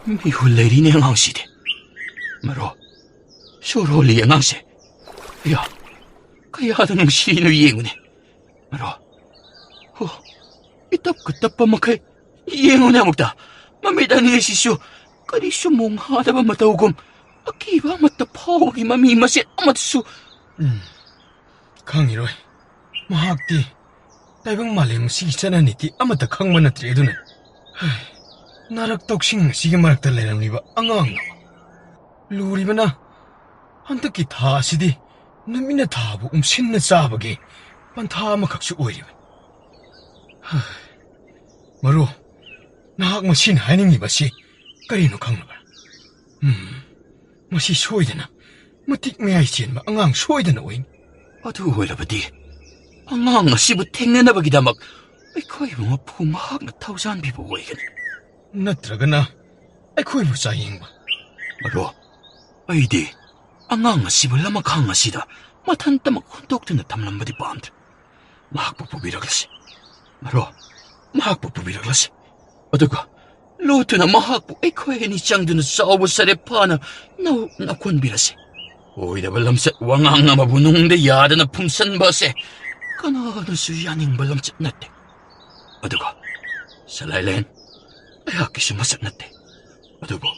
ꯃꯤꯍꯨꯜ ꯂꯩꯔꯤꯅꯦ ꯑꯉꯥꯡꯁꯤꯗꯤ. ꯃꯔꯣ, ꯁꯣꯔ ꯍꯣꯜꯂꯤ ꯑꯉꯥꯡꯁꯦ. ꯀꯌꯥꯗ ꯅꯨꯡꯁꯤꯅ ꯌꯦꯡꯉꯨꯅꯦ. ꯃꯔꯣ, ꯏꯇꯞꯀ ꯇꯞꯄ ꯃꯈꯩ ꯌꯦꯡꯉꯨꯅꯦ ꯑꯃꯨꯛꯇ. ꯃꯃꯤꯠ ꯑꯅꯤ ꯑꯁꯤꯁꯨ ꯀꯔꯤꯁꯨ ꯃꯣꯡ ꯍꯥꯗꯕ ꯃꯇꯧꯒꯨꯝ ꯑꯀꯤꯕ ꯑꯃꯠꯇ ꯐꯥꯎꯕꯒꯤ ꯃꯃꯤ ꯃꯁꯦꯠ ꯑꯃꯠꯇꯁꯨ. ꯈꯪꯉꯤꯔꯣꯏ. ꯃꯍꯥꯛꯇꯤ ꯇꯥꯏꯕꯪ ꯃꯥꯂꯦꯝ ꯑꯁꯤꯒꯤ ꯆꯠꯅꯅꯤꯇꯤ ꯑꯃꯠꯇ ꯈꯪꯕ ꯅꯠꯇ꯭ꯔꯦ. ꯑꯗꯨꯅ ꯅꯥꯔꯛ ꯇꯧꯁꯤꯡ ꯑꯁꯤꯒꯤ ꯃꯔꯛꯇ ꯂꯩꯔꯝꯂꯤꯕ ꯑꯉꯥꯡꯅ ꯂꯨꯔꯤꯕꯅ ꯍꯟꯗꯛꯀꯤ ꯊꯥ ꯑꯁꯤꯗꯤ ꯅꯨꯃꯤꯠꯅ ꯊꯥꯕꯨ ꯎꯝꯁꯤꯟꯅ ꯆꯥꯕꯒꯤ ꯄꯟꯊꯥ ꯑꯃꯈꯛꯁꯨ ꯑꯣꯏꯔꯤꯕꯅꯤ. ꯃꯔꯨ, ꯅꯍꯥꯛ ꯃꯁꯤꯅ ꯍꯥꯏꯅꯤꯡꯉꯤꯕꯁꯤ ꯀꯔꯤꯅꯣ ꯈꯪꯂꯕ꯭ꯔꯥ? ꯃꯁꯤ ꯁꯣꯏꯗꯅ ꯃꯇꯤꯛ ꯃꯌꯥꯏ ꯆꯦꯟꯕ ꯑꯉꯥꯡ ꯁꯣꯏꯗꯅ ꯑꯣꯏꯅꯤ. ꯑꯗꯨ ꯑꯣꯏꯔꯕꯗꯤ ꯑꯉꯥꯡ ꯑꯁꯤꯕꯨ ꯊꯦꯡꯅꯅꯕꯒꯤꯗꯃꯛ ꯑꯩꯈꯣꯏꯕꯨ ꯃꯄꯨ ꯃꯍꯥꯛꯅ ꯊꯧꯖꯥꯟꯕꯤꯕ ꯑꯣꯏꯒꯅꯤ. ꯅꯠꯇ꯭ꯔꯒꯅ ꯑꯩꯈꯣꯏꯕꯨ ꯆꯥꯌꯦꯡꯕ. ꯃꯔꯣ, ꯑꯩꯗꯤ ꯑꯉꯥꯡ ꯑꯁꯤꯕꯨ ꯂꯃꯈꯥꯡ ꯑꯁꯤꯗ ꯃꯊꯟꯇꯃꯛ ꯍꯨꯟꯗꯣꯛꯇꯨꯅ ꯊꯝꯂꯝꯕꯗꯤ ꯄꯥꯝꯗ꯭ꯔꯦ. ꯃꯍꯥꯛꯄꯨ ꯄꯨꯕꯤꯔꯛꯂꯁꯤ. ꯃꯔꯣ, ꯃꯍꯥꯛꯄꯨ ꯄꯨꯕꯤꯔꯛꯂꯁꯤ. ꯑꯗꯨꯒ ꯂꯣꯠꯇꯨꯅ ꯃꯍꯥꯛꯄꯨ ꯑꯩꯈꯣꯏ ꯑꯅꯤ ꯆꯪꯗꯨꯅ ꯆꯥꯎꯕ ꯁꯔꯦꯞ ꯐꯥꯅ ꯅꯥꯀꯣꯟꯕꯤꯔꯁꯤ. ꯑꯣꯏꯗꯕ ꯂꯝꯆꯠ ꯋꯥꯉꯥꯡ ꯑꯃꯕꯨ ꯅꯨꯡꯗ ꯌꯥꯗꯅ ꯐꯨꯝꯁꯟꯕ ꯑꯁꯦ ꯀꯅꯥꯅꯁꯨ ꯌꯥꯅꯤꯡꯕ ꯂꯝꯆꯠ ꯅꯠꯇꯦ. ꯑꯗꯨꯒ ꯁꯂꯥꯏꯂꯦꯟ, ꯑꯩꯍꯥꯛꯀꯤꯁꯨ ꯃꯁꯛ ꯅꯠꯇꯦ. ꯑꯗꯨꯕꯨ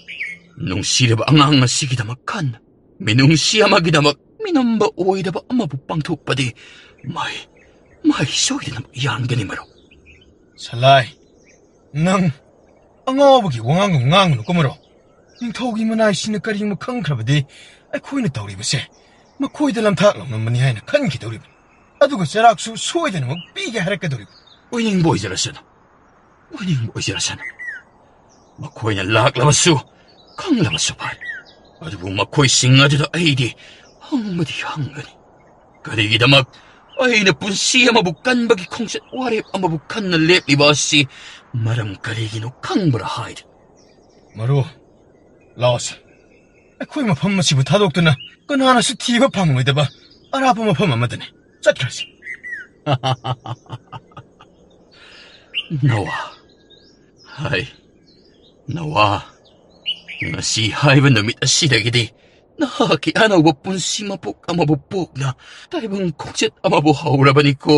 ꯅꯨꯡꯁꯤꯔꯕ ꯑꯉꯥꯡ ꯑꯁꯤꯒꯤꯗꯃꯛ ꯈꯟꯅ ꯃꯤꯅꯨꯡꯁꯤ ꯑꯃꯒꯤꯗꯃꯛ ꯃꯤꯅꯝꯕ ꯑꯣꯏꯗꯕ ꯑꯃꯕꯨ ꯄꯥꯡꯊꯣꯛꯄꯗꯤ ꯃꯥꯏ ꯁꯣꯏꯗꯅꯃꯛ ꯌꯥꯟꯒꯅꯤ ꯃꯔꯨꯞ. ꯁꯂꯥꯏ, ꯅꯪ ꯑꯉꯥꯎꯕꯒꯤ ꯋꯥꯉꯥꯡꯒꯨꯝ ꯉꯥꯡꯒꯅꯨꯀꯣ ꯃꯔꯣ. ꯅꯤꯡꯊꯧꯒꯤ ꯃꯅꯥꯏꯁꯤꯡꯅ ꯀꯔꯤꯒꯨꯝꯕ ꯈꯪꯈ꯭ꯔꯕꯗꯤ ꯑꯩꯈꯣꯏꯅ ꯇꯧꯔꯤꯕꯁꯦ ꯃꯈꯣꯏꯗ ꯂꯝꯊꯥꯛ ꯂꯧꯅꯝꯕꯅꯤ ꯍꯥꯏꯅ ꯈꯟꯈꯤꯗꯧꯔꯤꯕꯅꯤ. ꯑꯗꯨꯒ ꯆꯩꯔꯥꯛꯁꯨ ꯁꯣꯏꯗꯅꯃꯛ ꯄꯤꯒꯦ ꯍꯥꯏꯔꯛꯀꯗꯧꯔꯤꯕꯅꯤ. ꯑꯣꯏꯅꯤꯡꯕ ꯑꯣꯏꯖꯔꯁꯅꯨ. ꯃꯈꯣꯏꯅ ꯂꯥꯛꯂꯕꯁꯨ ꯈꯪꯂꯕꯁꯨ ꯐꯔꯦ. ꯑꯗꯨꯕꯨ ꯃꯈꯣꯏꯁꯤꯡ ꯑꯗꯨꯗ ꯑꯩꯗꯤ ꯍꯪꯕꯗꯤ ꯍꯪꯒꯅꯤ. ꯀꯔꯤꯒꯤꯗꯃꯛ ꯑꯩꯅ ꯄꯨꯟꯁꯤ ꯑꯃꯕꯨ ꯀꯟꯕꯒꯤ ꯈꯣꯡꯆꯠ ꯋꯥꯔꯦꯞ ꯑꯃꯕꯨ ꯈꯟꯅ ꯂꯦꯞꯂꯤꯕ ꯑꯁꯤ ꯃꯔꯝ ꯀꯔꯤꯒꯤꯅꯣ ꯈꯪꯕ꯭ꯔꯥ ꯍꯥꯏꯗꯤ? ꯃꯔꯨ, ꯂꯥꯛꯑꯣꯁꯤ. ꯑꯩꯈꯣꯏ ꯃꯐꯝ ꯑꯁꯤꯕꯨ ꯊꯥꯗꯣꯛꯇꯨꯅ ꯀꯅꯥꯅꯁꯨ ꯊꯤꯕ ꯐꯪꯂꯣꯏꯗꯕ ꯑꯔꯥꯞꯄ ꯃꯐꯝ ꯑꯃꯗꯅꯦ ꯆꯠꯈ꯭ꯔꯁꯤ. ꯅꯋꯥ, ꯉꯁꯤ ꯍꯥꯏꯕ ꯅꯨꯃꯤꯠ ꯑꯁꯤꯗꯒꯤꯗꯤ ꯅꯍꯥꯛꯀꯤ ꯑꯅꯧꯕ ꯄꯨꯟꯁꯤ ꯃꯄꯣꯛ ꯑꯃꯕꯨ ꯄꯣꯛꯅ ꯇꯥꯏꯕꯪ ꯈꯣꯡꯆꯠ ꯑꯃꯕꯨ ꯍꯧꯔꯕꯅꯤꯀꯣ.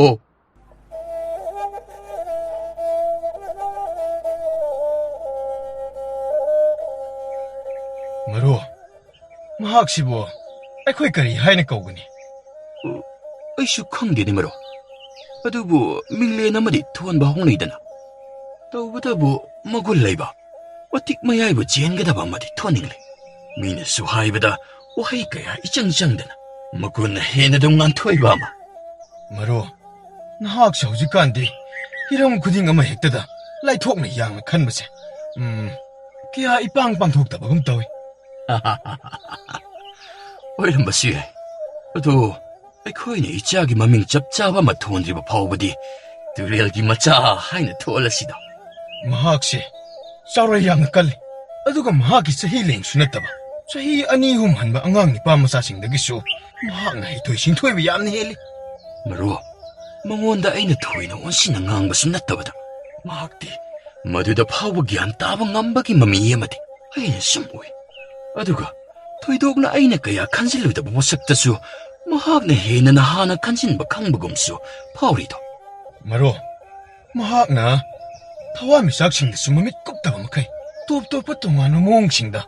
ꯃꯔꯨ, ꯃꯍꯥꯛꯁꯤꯕꯨ ꯑꯩꯈꯣꯏ ꯀꯔꯤ ꯍꯥꯏꯅ ꯀꯧꯒꯅꯤ? ꯑꯩꯁꯨ ꯈꯪꯗꯦꯅꯦ ꯃꯔꯨꯞ. ꯑꯗꯨꯕꯨ ꯃꯤꯡꯂꯦꯟ ꯑꯃꯗꯤ ꯊꯣꯟꯕ ꯍꯧꯅꯩꯗꯅ. ꯇꯧꯕꯇꯕꯨ ꯃꯒꯨꯟ ꯂꯩꯕ, ꯃꯇꯤꯛ ꯃꯌꯥꯏꯕꯨ ꯆꯦꯟꯒꯗꯕ ꯑꯃꯗꯤ ꯊꯣꯟꯅꯤꯡꯂꯦ. ꯃꯤꯅꯁꯨ ꯍꯥꯏꯕꯗ ꯋꯥꯍꯩ ꯀꯌꯥ ꯏꯆꯪ ꯆꯪꯗꯅ ꯃꯒꯨꯟꯅ ꯍꯦꯟꯅ ꯑꯗꯨꯝ ꯉꯥꯟꯊꯣꯏꯕ ꯑꯃ. ꯃꯔꯨ, ꯅꯍꯥꯛꯁꯦ ꯍꯧꯖꯤꯛꯀꯥꯟꯗꯤ ꯍꯤꯔꯝ ꯈꯨꯗꯤꯡ ꯑꯃ ꯍꯦꯛꯇꯗ ꯂꯥꯏꯊꯣꯛꯅ ꯌꯥꯡꯅ ꯈꯟꯕꯁꯦ ꯀꯌꯥ ꯏꯄꯥꯡ ꯄꯥꯡꯊꯣꯛꯇꯕꯒꯨꯝ ꯇꯧꯏ. ꯑꯣꯏꯔꯝꯕꯁꯨ ꯌꯥꯏ. ꯑꯗꯨ ꯑꯩꯈꯣꯏꯅ ꯏꯆꯥꯒꯤ ꯃꯃꯤꯡ ꯆꯞ ꯆꯥꯕ ꯑꯃ ꯊꯣꯟꯗ꯭ꯔꯤꯕ ꯐꯥꯎꯕꯗꯤ ꯇꯨꯔꯦꯜꯒꯤ ꯃꯆꯥ ꯍꯥꯏꯅ ꯊꯣꯜꯂꯁꯤꯗ. ꯃꯍꯥꯛꯁꯦ ꯆꯥꯎꯔꯥꯏ ꯌꯥꯝꯅ ꯀꯜꯂꯤ. ꯑꯗꯨꯒ ꯃꯍꯥꯛꯀꯤ ꯆꯍꯤ ꯂꯦꯡꯁꯨ ꯅꯠꯇꯕ ꯆꯍꯤ 2-3 ꯍꯟꯕ ꯑꯉꯥꯡ ꯅꯤꯄꯥ ꯃꯆꯥꯁꯤꯡꯗꯒꯤꯁꯨ ꯃꯍꯥꯛꯅ ꯍꯩꯊꯣꯏ ꯁꯤꯡꯊꯣꯏꯕ ꯌꯥꯝꯅ ꯍꯦꯜꯂꯤ. ꯃꯔꯨꯞ, ꯃꯉꯣꯟꯗ ꯑꯩꯅ ꯊꯣꯏꯅ ꯑꯣꯟꯁꯤꯟꯅ ꯉꯥꯡꯕꯁꯨ ꯅꯠꯇꯕꯗ ꯃꯍꯥꯛꯇꯤ ꯃꯗꯨꯗ ꯐꯥꯎꯕ ꯒ꯭ꯌꯥꯟ ꯇꯥꯕ ꯉꯝꯕꯒꯤ ꯃꯃꯤ ꯑꯃꯗꯤ ꯑꯩꯅ ꯁꯨꯝ ꯎꯏ. ꯑꯗꯨꯒ ꯊꯣꯏꯗꯣꯛꯅ ꯑꯩꯅ ꯀꯌꯥ ꯈꯟꯖꯤꯜꯂꯨꯗꯕ ꯄꯣꯠꯁꯛꯇꯁꯨ ꯃꯍꯥꯛꯅ ꯍꯦꯟꯅ ꯅꯍꯥꯟꯅ ꯈꯟꯖꯤꯟꯕ ꯈꯪꯕꯒꯨꯝꯁꯨ ꯐꯥꯎꯔꯤꯗꯣ. ꯃꯔꯨꯞ, ꯃꯍꯥꯛꯅ ꯊꯋꯥꯟꯃꯤꯆꯥꯛꯁꯤꯡꯗꯁꯨ ꯃꯃꯤꯠ ꯀꯨꯞꯇꯕ ꯃꯈꯩ ꯇꯣꯞ ꯇꯣꯞꯄ ꯇꯣꯉꯥꯟꯕ ꯃꯑꯣꯡꯁꯤꯡꯗ,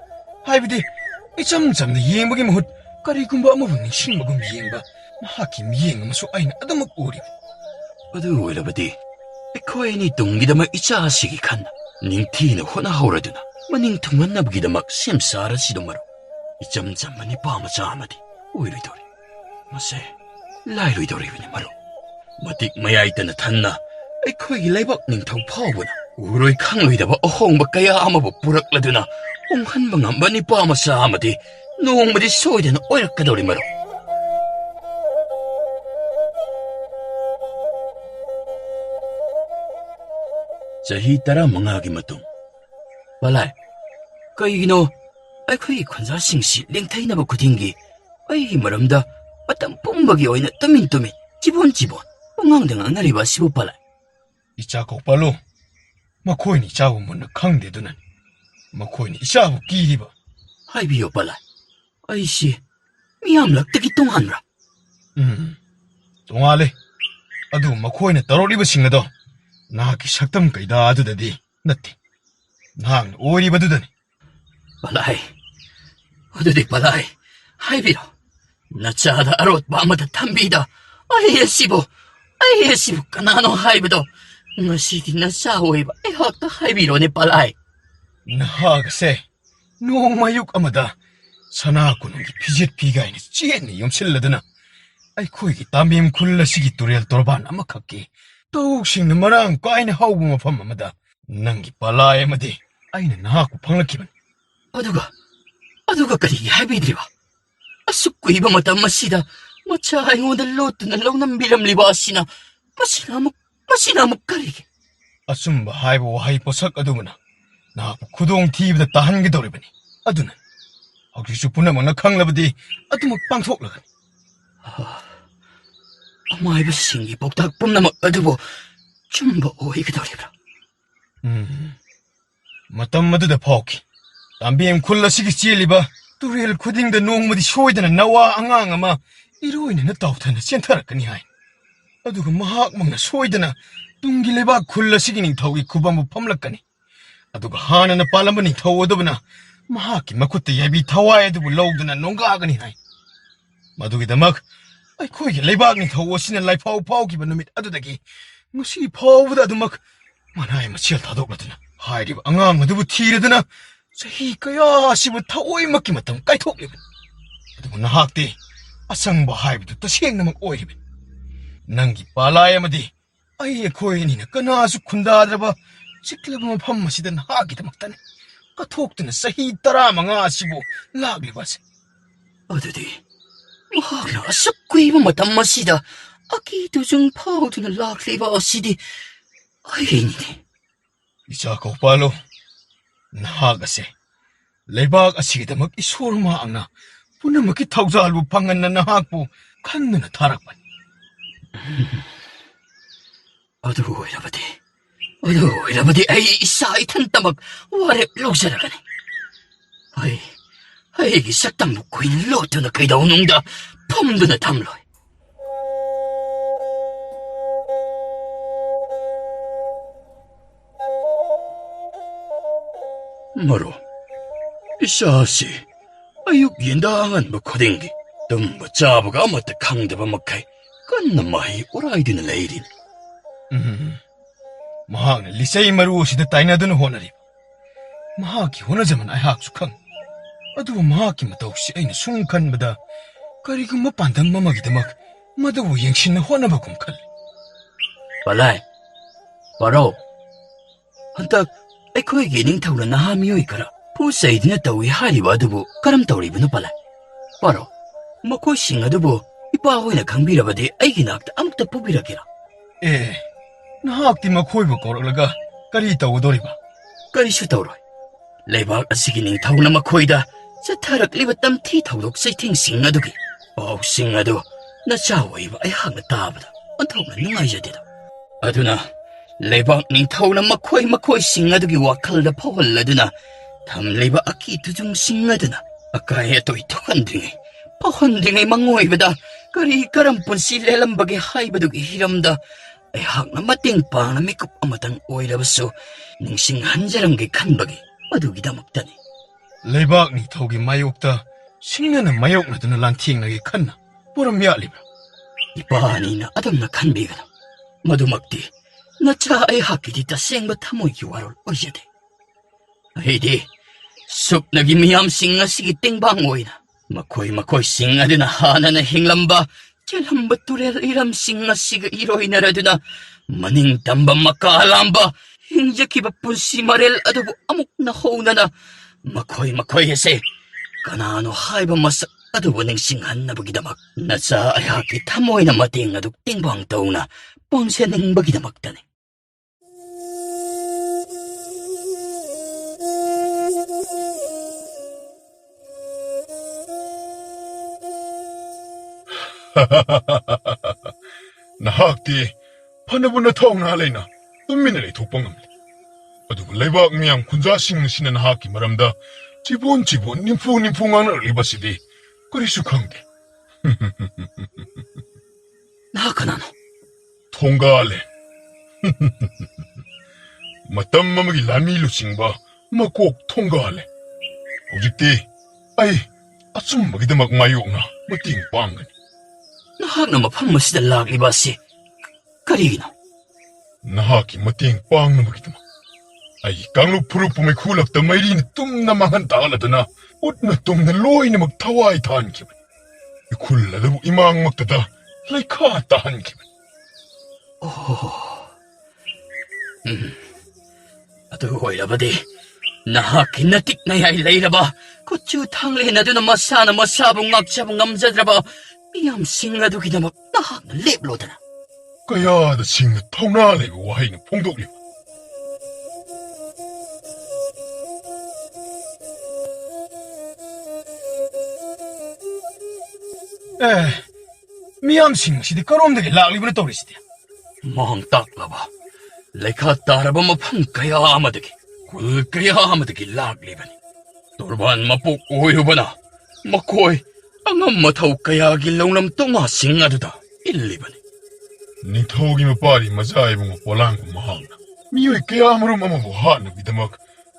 ꯍꯥꯏꯕꯗꯤ ꯏꯆꯝ ꯆꯝꯅ ꯌꯦꯡꯕꯒꯤ ꯃꯍꯨꯠ ꯀꯔꯤꯒꯨꯝꯕ ꯑꯃꯕꯨ ꯅꯤꯡꯁꯤꯡꯕꯒꯨꯝ ꯌꯦꯡꯕ ꯃꯍꯥꯛꯀꯤ ꯃꯤꯠꯌꯦꯡ ꯑꯃꯁꯨ ꯑꯩꯅ ꯑꯗꯨꯃꯛ ꯎꯔꯤꯕ. ꯑꯗꯨ ꯑꯣꯏꯔꯕꯗꯤ ꯑꯩꯈꯣꯏ ꯑꯅꯤ ꯇꯨꯡꯒꯤꯗꯃꯛ ꯏꯆꯥ ꯑꯁꯤꯒꯤ ꯈꯟꯅ ꯅꯤꯡꯊꯤꯅ ꯍꯣꯠꯅꯍꯧꯔꯗꯨꯅ ꯃꯅꯤꯡ ꯊꯨꯡꯍꯟꯅꯕꯒꯤꯗꯃꯛ ꯁꯦꯝ ꯁꯥꯔꯁꯤꯗꯣ ꯃꯔꯨꯞ. ꯏꯆꯝ ꯆꯝꯕ ꯅꯤꯄꯥ ꯃꯆꯥ ꯑꯃꯗꯤ ꯑꯣꯏꯔꯣꯏꯗꯧꯔꯤ. ꯃꯁꯦ ꯂꯥꯏꯔꯣꯏꯗꯧꯔꯤꯕꯅꯤ ꯃꯔꯨꯞ. ꯃꯇꯤꯛ ꯃꯌꯥꯏꯇꯅ ꯊꯟꯅ ꯑꯩꯈꯣꯏꯒꯤ ꯂꯩꯕꯥꯛ ꯅꯤꯡꯊꯧ ꯐꯥꯎꯕꯅ ꯎꯔꯣꯏ ꯈꯪꯂꯣꯏꯗꯕ ꯑꯍꯣꯡꯕ ꯀꯌꯥ ꯑꯃꯕꯨ ꯄꯨꯔꯛꯂꯗꯨꯅ ꯍꯣꯡꯍꯟꯕ ꯉꯝꯕ ꯅꯤꯄꯥ ꯃꯆꯥ ꯑꯃꯗꯤ ꯅꯣꯡꯃꯗꯤ ꯁꯣꯏꯗꯅ ꯑꯣꯏꯔꯛꯀꯗꯧꯔꯤ ꯃꯔꯨꯞ. ꯆꯍꯤ 15ꯒꯤ ꯃꯇꯨꯡ. ꯕꯂꯥꯏ, ꯀꯩꯒꯤꯅꯣ ꯑꯩꯈꯣꯏꯒꯤ ꯈꯣꯟꯖꯥꯁꯤꯡꯁꯤ ꯂꯦꯡꯊꯩꯅꯕ ꯈꯨꯗꯤꯡꯒꯤ ꯑꯩꯒꯤ ꯃꯔꯝꯗ ꯃꯇꯝ ꯄꯨꯝꯕꯒꯤ ꯑꯣꯏꯅ ꯇꯨꯃꯤꯟ ꯆꯤꯕꯣꯟ ꯄꯉꯥꯡꯗ ꯉꯥꯡꯅꯔꯤꯕ ꯑꯁꯤꯕꯨ ꯕꯂꯥꯏ? ꯏꯆꯥ ꯀꯧꯄꯥꯜꯂꯣ, ꯃꯈꯣꯏꯅ ꯏꯆꯥꯕꯨ ꯃꯨꯟꯅ ꯈꯪꯗꯦꯗꯨꯅꯅꯤ. ꯃꯈꯣꯏꯅ ꯏꯆꯥꯕꯨ ꯀꯤꯔꯤꯕ. ꯍꯥꯏꯕꯤꯌꯨ ꯕꯂꯥꯏ, ꯑꯩꯁꯤ ꯃꯤꯌꯥꯝꯂꯛꯇꯒꯤ ꯇꯣꯉꯥꯟꯕ꯭ꯔꯥ? ꯇꯣꯉꯥꯜꯂꯦ. ꯑꯗꯨ ꯃꯈꯣꯏꯅ ꯇꯧꯔꯛꯂꯤꯕꯁꯤꯡ ꯑꯗꯣ ꯅꯍꯥꯛꯀꯤ ꯁꯛꯇꯝ ꯀꯩꯗꯥ ꯑꯗꯨꯗꯗꯤ ꯅꯠꯇꯦ, ꯅꯍꯥꯛꯅ ꯑꯣꯏꯔꯤꯕꯗꯨꯗꯅꯤ. ꯕꯂꯥꯏ, ꯑꯗꯨꯗꯤ ꯕꯂꯥꯏ ꯍꯥꯏꯕꯤꯔꯣ. ꯅꯆꯥꯗ ꯑꯔꯣꯠꯄ ꯑꯃꯗ ꯊꯝꯕꯤꯗ ꯑꯩ ꯑꯁꯤꯕꯨ ꯀꯅꯥꯅꯣ ꯍꯥꯏꯕꯗꯣ ꯉꯁꯤꯗꯤ ꯅꯆꯥ ꯑꯣꯏꯕ ꯑꯩꯍꯥꯛꯇ ꯍꯥꯏꯕꯤꯔꯣꯅꯦ ꯕꯂꯥꯏ. ꯅꯍꯥꯛ ꯑꯁꯦ ꯅꯣꯡꯃꯌꯨꯛ ꯑꯃꯗ ꯁꯅꯥ ꯀꯣꯅꯨꯡꯒꯤ ꯐꯤꯖꯦꯠ ꯐꯤꯒꯥꯏꯅ ꯆꯦꯠꯅ ꯌꯣꯝꯁꯤꯜꯂꯗꯨꯅ ꯑꯩꯈꯣꯏꯒꯤ ꯇꯥꯃꯦꯝ ꯈꯨꯜ ꯑꯁꯤꯒꯤ ꯇꯨꯔꯦꯜ ꯇꯣꯔꯕꯥꯟ ꯑꯃꯈꯛꯀꯤ ꯇꯧꯁꯤꯡꯅ ꯃꯔꯥꯡ ꯀꯥꯏꯅ ꯍꯧꯕ ꯃꯐꯝ ꯑꯃꯗ ꯅꯪꯒꯤ ꯄꯂꯥꯏ ꯑꯃꯗꯤ ꯑꯩꯅ ꯅꯍꯥꯛꯄꯨ ꯐꯪꯂꯛꯈꯤꯕꯅꯤ. ꯑꯗꯨꯒ ꯀꯔꯤꯒꯤ ꯍꯥꯏꯕꯤꯗ꯭ꯔꯤꯕ? ꯑꯁꯨꯛ ꯀꯨꯏꯕ ꯃꯇꯝ ꯑꯁꯤꯗ ꯃꯆꯥ ꯑꯩꯉꯣꯟꯗ ꯂꯣꯠꯇꯨꯅ ꯂꯧꯅꯝꯕꯤꯔꯝꯂꯤꯕ ꯃꯁꯤꯅ ꯑꯃꯨꯛ ꯀꯔꯤꯒꯤ? ꯑꯆꯨꯝꯕ ꯍꯥꯏꯕ ꯋꯥꯍꯩ ꯄꯣꯠꯁꯛ ꯑꯗꯨꯕꯨꯅ ꯅꯍꯥꯛꯄꯨ ꯈꯨꯗꯣꯡ ꯊꯤꯕꯗ ꯇꯥꯍꯟꯒꯗꯧꯔꯤꯕꯅꯤ. ꯑꯗꯨꯅ ꯍꯧꯖꯤꯛꯁꯨ ꯄꯨꯝꯅꯃꯛꯅ ꯈꯪꯂꯕꯗꯤ ꯑꯗꯨꯃꯛ ꯄꯥꯡꯊꯣꯛꯂꯒꯅꯤ. ꯑꯃꯥꯏꯕꯁꯤꯡꯒꯤ ꯄꯥꯎꯇꯥꯛ ꯄꯨꯝꯅꯃꯛ ꯑꯗꯨꯕꯨ ꯆꯨꯝꯕ ꯑꯣꯏꯒꯗꯧꯔꯤꯕ꯭ꯔꯥ? ꯃꯇꯝ ꯑꯗꯨꯗ ꯐꯥꯎꯈꯤ. ꯇꯥꯝꯕꯦꯝ ꯈꯨꯜ ꯑꯁꯤꯒꯤ ꯆꯦꯜꯂꯤꯕ ꯇꯨꯔꯦꯜ ꯈꯨꯗꯤꯡꯗ ꯅꯣꯡꯃꯗꯤ ꯁꯣꯏꯗꯅ ꯅꯋꯥ ꯑꯉꯥꯡ ꯑꯃ ꯏꯔꯣꯏꯅꯅ ꯇꯥꯎꯊꯅ ꯆꯦꯟꯊꯔꯛꯀꯅꯤ ꯍꯥꯏ. ꯑꯗꯨꯒ ꯃꯍꯥꯛꯃꯛꯅ ꯁꯣꯏꯗꯅ ꯇꯨꯡꯒꯤ ꯂꯩꯕꯥꯛ ꯈꯨꯜ ꯑꯁꯤꯒꯤ ꯅꯤꯡꯊꯧꯒꯤ ꯈꯨꯕꯝꯕꯨ ꯐꯝꯂꯛꯀꯅꯤ. ꯑꯗꯨꯒ ꯍꯥꯟꯅꯅ ꯄꯥꯜꯂꯝꯕ ꯅꯤꯡꯊꯧ ꯑꯗꯨꯕꯨꯅ ꯃꯍꯥꯛꯀꯤ ꯃꯈꯨꯠꯇ ꯌꯥꯏꯕꯤ ꯊꯋꯥꯏ ꯑꯗꯨꯕꯨ ꯂꯧꯗꯨꯅ ꯅꯣꯡꯒꯥꯒꯅꯤ ꯍꯥꯏ. ꯃꯗꯨꯒꯤꯗꯃꯛ ꯑꯩꯈꯣꯏꯒꯤ ꯂꯩꯕꯥꯛ ꯅꯤꯡꯊꯧ ꯑꯁꯤꯅ ꯂꯥꯏꯐꯥꯎ ꯐꯥꯎꯈꯤꯕ ꯅꯨꯃꯤꯠ ꯑꯗꯨꯗꯒꯤ ꯉꯁꯤ ꯐꯥꯎꯕꯗ ꯑꯗꯨꯃꯛ ꯃꯅꯥꯏ ꯃꯁꯦꯜ ꯊꯥꯗꯣꯛꯂꯗꯨꯅ ꯍꯥꯏꯔꯤꯕ ꯑꯉꯥꯡ ꯑꯗꯨꯕꯨ ꯊꯤꯔꯗꯨꯅ ꯆꯍꯤ ꯀꯌꯥ ꯑꯁꯤꯕꯨ ꯊꯑꯣꯏꯃꯛꯀꯤ ꯃꯇꯝ ꯀꯥꯏꯊꯣꯛꯂꯤꯕꯅꯤ. ꯑꯗꯨꯕꯨ ꯅꯍꯥꯛꯇꯤ ꯑꯁꯪꯕ ꯍꯥꯏꯕꯗꯨ ꯇꯁꯦꯡꯅꯃꯛ ꯑꯣꯏꯔꯤꯕꯅꯤ. ꯅꯪꯒꯤ ꯄꯥꯂꯥꯏ ꯑꯃꯗꯤ ꯑꯩꯈꯣꯏ ꯑꯅꯤꯅ ꯀꯅꯥꯁꯨ ꯈꯨꯟꯗꯥꯗ꯭ꯔꯕ ꯆꯤꯛꯂꯕ ꯃꯐꯝ ꯑꯁꯤꯗ ꯅꯍꯥꯛꯀꯤꯗꯃꯛꯇꯅꯤ ꯀꯠꯊꯣꯛꯇꯨꯅ ꯆꯍꯤ 15 ꯑꯁꯤꯕꯨ ꯂꯥꯛꯂꯤꯕ ꯑꯁꯤ. ꯑꯗꯨꯗꯤ ꯃꯍꯥꯛꯅ ꯑꯁꯨꯛ ꯀꯨꯏꯕ ꯃꯇꯝ ꯑꯁꯤꯗ ꯑꯀꯤ ꯇꯨꯖꯨꯡ ꯐꯥꯎꯗꯨꯅ ꯂꯥꯛꯂꯤꯕ ꯑꯁꯤꯗꯤ ꯑꯩꯅꯤꯅꯦ. ꯏꯆꯥ ꯀꯧꯄꯥꯜꯂꯣ, ꯅꯍꯥꯛ ꯑꯁꯦ ꯂꯩꯕꯥꯛ ꯑꯁꯤꯒꯤꯗꯃꯛ ꯏꯁꯣꯔ ꯃꯍꯥꯛꯅ ꯄꯨꯝꯅꯃꯛꯀꯤ ꯊꯧꯖꯥꯜꯕꯨ ꯐꯪꯍꯟꯅ ꯅꯍꯥꯛꯄꯨ ꯈꯟꯗꯨꯅ ꯊꯥꯔꯛꯄꯅꯤ. ꯑꯗꯨ ꯑꯣꯏꯔꯕꯗꯤ ꯑꯩ ꯏꯁꯥ ꯏꯊꯟꯇꯃꯛ ꯋꯥꯔꯦꯞ ꯂꯧꯖꯔꯒꯅꯤ. ꯑꯩꯒꯤ ꯁꯛꯇꯝꯕꯨ ꯀꯨꯏꯅ ꯂꯣꯠꯇꯨꯅ ꯀꯩꯗꯧꯅꯨꯡꯗ ꯐꯝꯗꯨꯅ ꯊꯝꯂꯣꯏ. ꯃꯔꯨꯞ, ꯏꯆꯥꯁꯤ ꯑꯌꯨꯛ ꯌꯦꯟꯗꯥꯉꯟꯕ ꯈꯨꯗꯤꯡꯒꯤ ꯇꯨꯝꯕ ꯆꯥꯕꯒ ꯑꯃꯠꯇ ꯈꯪꯗꯕ ꯃꯈꯩ ꯀꯟꯅ ꯃꯍꯩ ꯎꯔꯥꯏꯗꯨꯅ ꯂꯩꯔꯤꯅꯤ. ꯃꯍꯥꯛꯅ ꯂꯤꯆꯩ ꯃꯔꯨ ꯑꯁꯤꯗ ꯇꯥꯏꯅꯗꯨꯅ ꯍꯣꯠꯅꯔꯤꯕ. ꯃꯍꯥꯛꯀꯤ ꯍꯣꯠꯅꯖꯃꯟ ꯑꯩꯍꯥꯛꯁꯨ ꯈꯪꯏ. ꯑꯗꯨꯕꯨ ꯃꯍꯥꯛꯀꯤ ꯃꯇꯧꯁꯤ ꯑꯩꯅ ꯁꯨꯝ ꯈꯟꯕꯗ ꯀꯔꯤꯒꯨꯝꯕ ꯄꯥꯟꯗꯝ ꯑꯃꯒꯤꯗꯃꯛ ꯃꯗꯨꯕꯨ ꯌꯦꯡꯁꯤꯟꯅ ꯍꯣꯠꯅꯕꯒꯨꯝ ꯈꯜꯂꯤ. ꯕꯂꯥꯏ, ꯄꯥꯔꯧ, ꯍꯟꯇꯛ ꯑꯩꯈꯣꯏꯒꯤ ꯅꯤꯡꯊꯧꯅ ꯅꯍꯥ ꯃꯤꯑꯣꯏ ꯈꯔ ꯐꯨ ꯆꯩꯗꯨꯅ ꯇꯧꯏ ꯍꯥꯏꯔꯤꯕ ꯑꯗꯨꯕꯨ ꯀꯔꯝ ꯇꯧꯔꯤꯕꯅꯣ ꯕꯂꯥꯏ? ꯄꯥꯔꯧ, ꯃꯈꯣꯏꯁꯤꯡ ꯑꯗꯨꯕꯨ ipa hoina khangbirabadi aigi nakta amukta pubirakira. Nahakti makhoibu koraklaga kari tawdoriba. Karisu tawroi. Leibak asigi ningthawna makhoida chatharakliba tamthi thawdok saithing sing adugi paw sing adu nachawaiba ai hangna tabada anthawna nungaijadeda. Aduna leibak ningthawna makhoi sing adugi wakhalda phawalladuna thamliba aki tujung sing aduna akai atoi thokandringai pahandringai mangoibada kari karam punsi lelambagi haibadugi hiramda ai hangna mating pangna mikup amatang oirabasu ningsing hanjaramgi khanbagi madugidamaktani. Leibak ni thogi mayokta singnana mayoknaduna lanthengnaги khanna puram yalibra. Ipanina adamna khanbigana madumakti nacha ai hakidi tasengba thamoigi warol oijade. Aidi supnagi miyam singa sigi tingbang oina makoi singa aduna hanana hinglamba kelhamba turel iram singa siga iroinaraduna maning tamba makalamba hingjakiba punsi marel adubu amuk na honana makoi hese kanano haiba masak adubu ningsinghannabagidamak nacha ayaki thamoina mating aduk tingbang tauna pangseningbagidamak-tani. Nahakti panabu na thawna leina tumina lei thokpa ngamli. Adubu leibak miyam khunjasing sina nahaki maramda chibon nimfu nganarlibasidi karisu khangde. Nahakanano? Thongale. Matam mamagi lami lusingba makok thongale. Hojikti ai atsumbagidamak mayokna mating pangani. Nahakna mafam masida laklibasi karigino? Nahaki mating pangnamagidamak ai Kanglup Phurup pumay khulakta mayrin tumna mangantaladana utna tumna loinamak thawai thankibani. Ikhuladabu imangmaktada laikha tahankibani. Adu oirabadi nahaki natik na yai leiraba kuchu thanglenaduna masana masabu ngakchabu ngamjadraba miyam singadugidamak nahakna leplodana. Kayada singna thawna leiba wahayna phongdoklib. Miyamsing sidi karomdagi laklibna tawrisidi. Mahang taklaba lekha taraba mafam kaya amadagi kul kaya amadagi laklibani. Torban mapuk oirubana makoi angam mathaw kayagi longlam tonga singaduda illibani. Nithawgi mapari mazaibunga polangku mahangna miyoi kaya marum amabu hanabidamak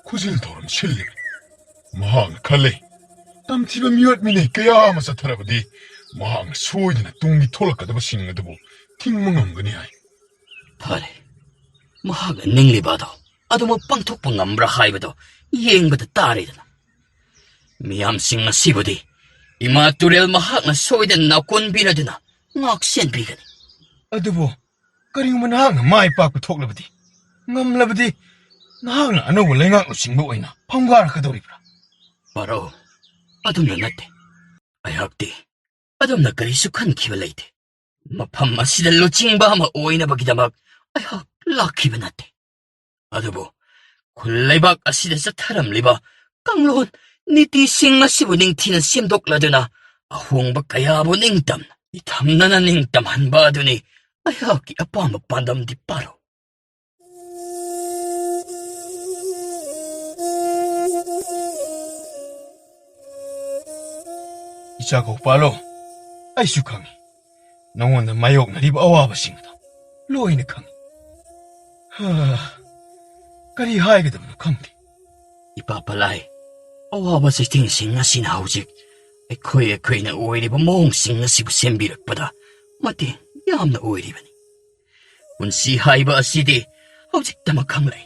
khuzil thoram shillibani. Mahangna khale tamthiba miyot mine kaya amasatarabadi mahang soidana tungi tholakadaba singadubu tingmangamgani hai. Phare mahang ninglibado aduma pangthokpa ngamra haibado yengbada taridana. Miyam singa sibudi ima turel mahakna soidan nakonbiraduna ngaksenbigani. Adubu kariguma nahakna mai pakpa thoklabadi ngamlabadi nahakna anawba leingak lusingba oina phamgarakadoribra. Paro adumna natte ayakti adumna karisu khankiba leite mafam asida luchingba ama oinabagidamak ayhak lakhiba natte. Adubu khulleibak asida satharamliba kanglon niti sing asibu ningthina semdokladuna ahongba kayabu ningtamna ithamnana ningtamhanba aduni ayaki apama pandamdi paro. Ichago palo aisu khangi nangona mayoknariba awabasingda loina khangi. Kari haigedabno khangdi. Ipapalai awaba saithing sing asina hojik aikoina oiriba mong sing asibu sembirakpada mateng yamna oiribani. Punsi haiba asidi hojikdama khanglai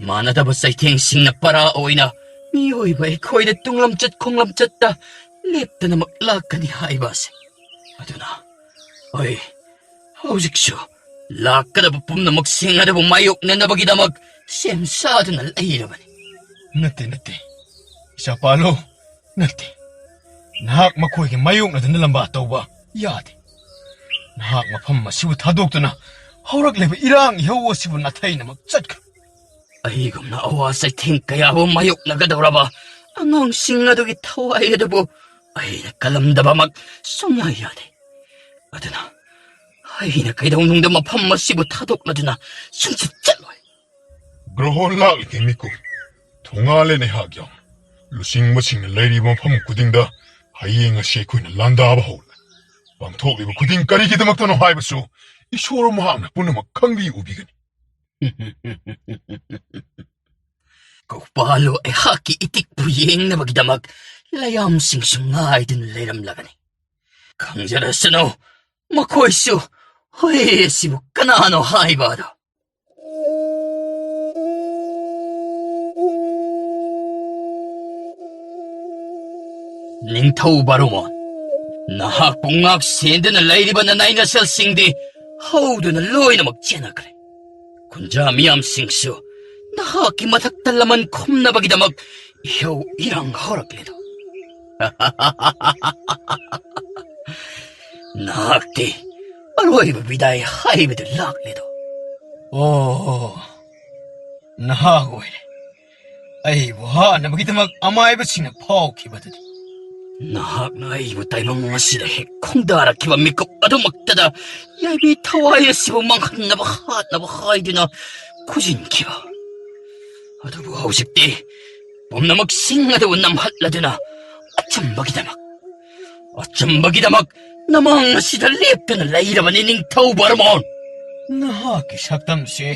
manadaba saithing singna para oina miyoiba aikoina tunglamchat khonglamchatta leptana maklakani haibase. Aduna oi hojiksu lakadaba pumnamak singadabu mayoknanabagidamak semsaduna leirabani. Natte isa palo natte nahak makoy ke mayok na lamba tawba yade ꯅꯍꯥꯛ ꯃꯐꯝ ꯑꯁꯤꯕꯨ ꯊꯥꯗꯣꯛꯇꯨꯅ ꯍꯧꯔꯛꯂꯤꯕ ꯏꯔꯥꯡ ꯏꯍꯧ ꯑꯁꯤꯕꯨ ꯅꯥꯊꯩꯅꯃꯛ ꯆꯠꯈ꯭ꯔꯦ. ꯑꯩꯒꯨꯝꯅ ꯑꯋꯥ ꯆꯩꯊꯦꯡ ꯀꯌꯥꯕꯨ ꯃꯥꯌꯣꯛꯅꯒꯗꯧꯔꯕ ꯑꯉꯥꯡꯁꯤꯡ ꯑꯗꯨꯒꯤ ꯊꯋꯥꯏ ꯑꯗꯨꯕꯨ ꯑꯩꯅ ꯀꯜꯂꯝꯗꯕꯃꯛ ꯁꯨꯡꯌꯥ ꯌꯥꯗꯦ. ꯑꯗꯨꯅ ꯑꯩꯅ ꯀꯩꯗꯧꯅꯨꯡꯗ ꯃꯐꯝ ꯑꯁꯤꯕꯨ ꯊꯥꯗꯣꯛꯂꯗꯨꯅ ꯁꯨꯡꯆꯠ ꯆꯠꯂꯣꯏ. ꯒ꯭ꯔꯍꯣꯟ ꯂꯥꯛꯂꯤꯉꯩ ꯃꯤꯀꯨꯞ ꯊꯣꯡꯉꯥꯜꯂꯦ ꯑꯩꯍꯥꯛ ꯌꯥꯝ ꯂꯨꯆꯤꯡꯕꯁꯤꯡꯅ ꯂꯩꯔꯤꯕ ꯃꯐꯝ ꯈꯨꯗꯤꯡꯗ ꯍꯌꯦꯡ ꯑꯁꯤ ꯑꯩꯈꯣꯏꯅ ꯂꯥꯟꯗꯥꯕ ꯍꯧꯔꯦ. ꯄꯥꯡꯊꯣꯛꯂꯤꯕ ꯈꯨꯗꯤꯡ ꯀꯔꯤꯒꯤꯗꯃꯛꯇꯅꯣ ꯍꯥꯏꯕꯁꯨ ꯏꯁꯣꯔ ꯃꯍꯥꯛꯅ ꯄꯨꯝꯅꯃꯛ ꯈꯪꯕꯤ ꯎꯕꯤꯒꯅꯤ. ꯀꯧꯄꯥꯜꯂꯨ ꯑꯩꯍꯥꯛꯀꯤ ꯏꯇꯤꯛꯄꯨ ꯌꯦꯡꯅꯕꯒꯤꯗꯃꯛ ꯂꯌꯥꯝꯁꯤꯡꯁꯨ ꯉꯥꯏꯗꯨꯅ ꯂꯩꯔꯝꯂꯒꯅꯤ. ꯈꯪꯖꯔꯁꯅꯨ ꯃꯈꯣꯏꯁꯨ ꯍꯣꯏ ꯑꯁꯤꯕꯨ ꯀꯅꯥꯅꯣ ꯍꯥꯏꯕ ꯑꯗꯣ. ꯅꯤꯡꯊꯧ ꯕꯥꯔꯣꯃꯣꯟ, ꯅꯍꯥꯛꯄꯨ ꯉꯥꯛ ꯁꯦꯟꯗꯨꯅ ꯂꯩꯔꯤꯕ ꯅꯅꯥꯏ ꯅꯁꯜꯁꯤꯡꯗꯤ ꯍꯧꯗꯨꯅ ꯂꯣꯏꯅꯃꯛ ꯆꯦꯟꯅꯈ꯭ꯔꯦ. ꯈꯨꯟꯖꯥ ꯃꯤꯌꯥꯝꯁꯤꯡꯁꯨ ꯅꯍꯥꯛꯀꯤ ꯃꯊꯛꯇ ꯂꯃꯟ ꯈꯨꯝꯅꯕꯒꯤꯗꯃꯛ ꯏꯍꯧ ꯏꯔꯥꯡ ꯍꯧꯔꯛꯂꯦꯗꯣ. ꯅꯍꯥꯛꯇꯤ ꯑꯔꯣꯏꯕ ꯕꯤꯗꯥꯏ ꯍꯥꯏꯕꯗꯨ ꯂꯥꯛꯂꯦꯗꯣ. ꯑꯣ, ꯅꯍꯥꯛ ꯑꯣꯏꯔꯦ. ꯑꯩꯕꯨ ꯍꯥꯠꯅꯕꯒꯤꯗꯃꯛ ꯑꯃꯥꯏꯕꯁꯤꯡꯅ ꯐꯥꯎꯈꯤꯕꯗꯨꯗꯤ. ꯅꯍꯥꯛꯅ ꯑꯩꯕꯨ ꯇꯥꯏꯕꯪ ꯑꯁꯤꯗ ꯍꯦꯛ ꯈꯣꯡꯗꯥꯔꯛꯈꯤꯕ ꯃꯤꯀꯨꯞ ꯑꯗꯨꯃꯛꯇꯗ ꯌꯥꯏꯕꯤ ꯊꯋꯥꯏ ꯑꯁꯤꯕꯨ ꯃꯥꯡꯍꯟꯅꯕ ꯍꯥꯠꯅꯕ ꯍꯥꯏꯗꯨꯅ ꯈꯨꯖꯤꯟꯈꯤꯕ. ꯑꯗꯨꯕꯨ ꯍꯧꯖꯤꯛꯇꯤ ꯄꯨꯝꯅꯃꯛ ꯁꯤꯡ ꯑꯗꯨꯕꯨ ꯅꯝꯍꯠꯂꯗꯨꯅ ꯑꯆꯝꯕꯒꯤꯗꯃꯛ ꯅꯃꯥꯡ ꯑꯁꯤꯗ ꯂꯦꯞꯇꯨꯅ ꯂꯩꯔꯕꯅꯤ ꯅꯤꯡꯊꯧ ꯕꯥꯔꯣꯃꯣꯟ. ꯅꯍꯥꯛꯀꯤ ꯁꯛꯇꯝꯁꯦ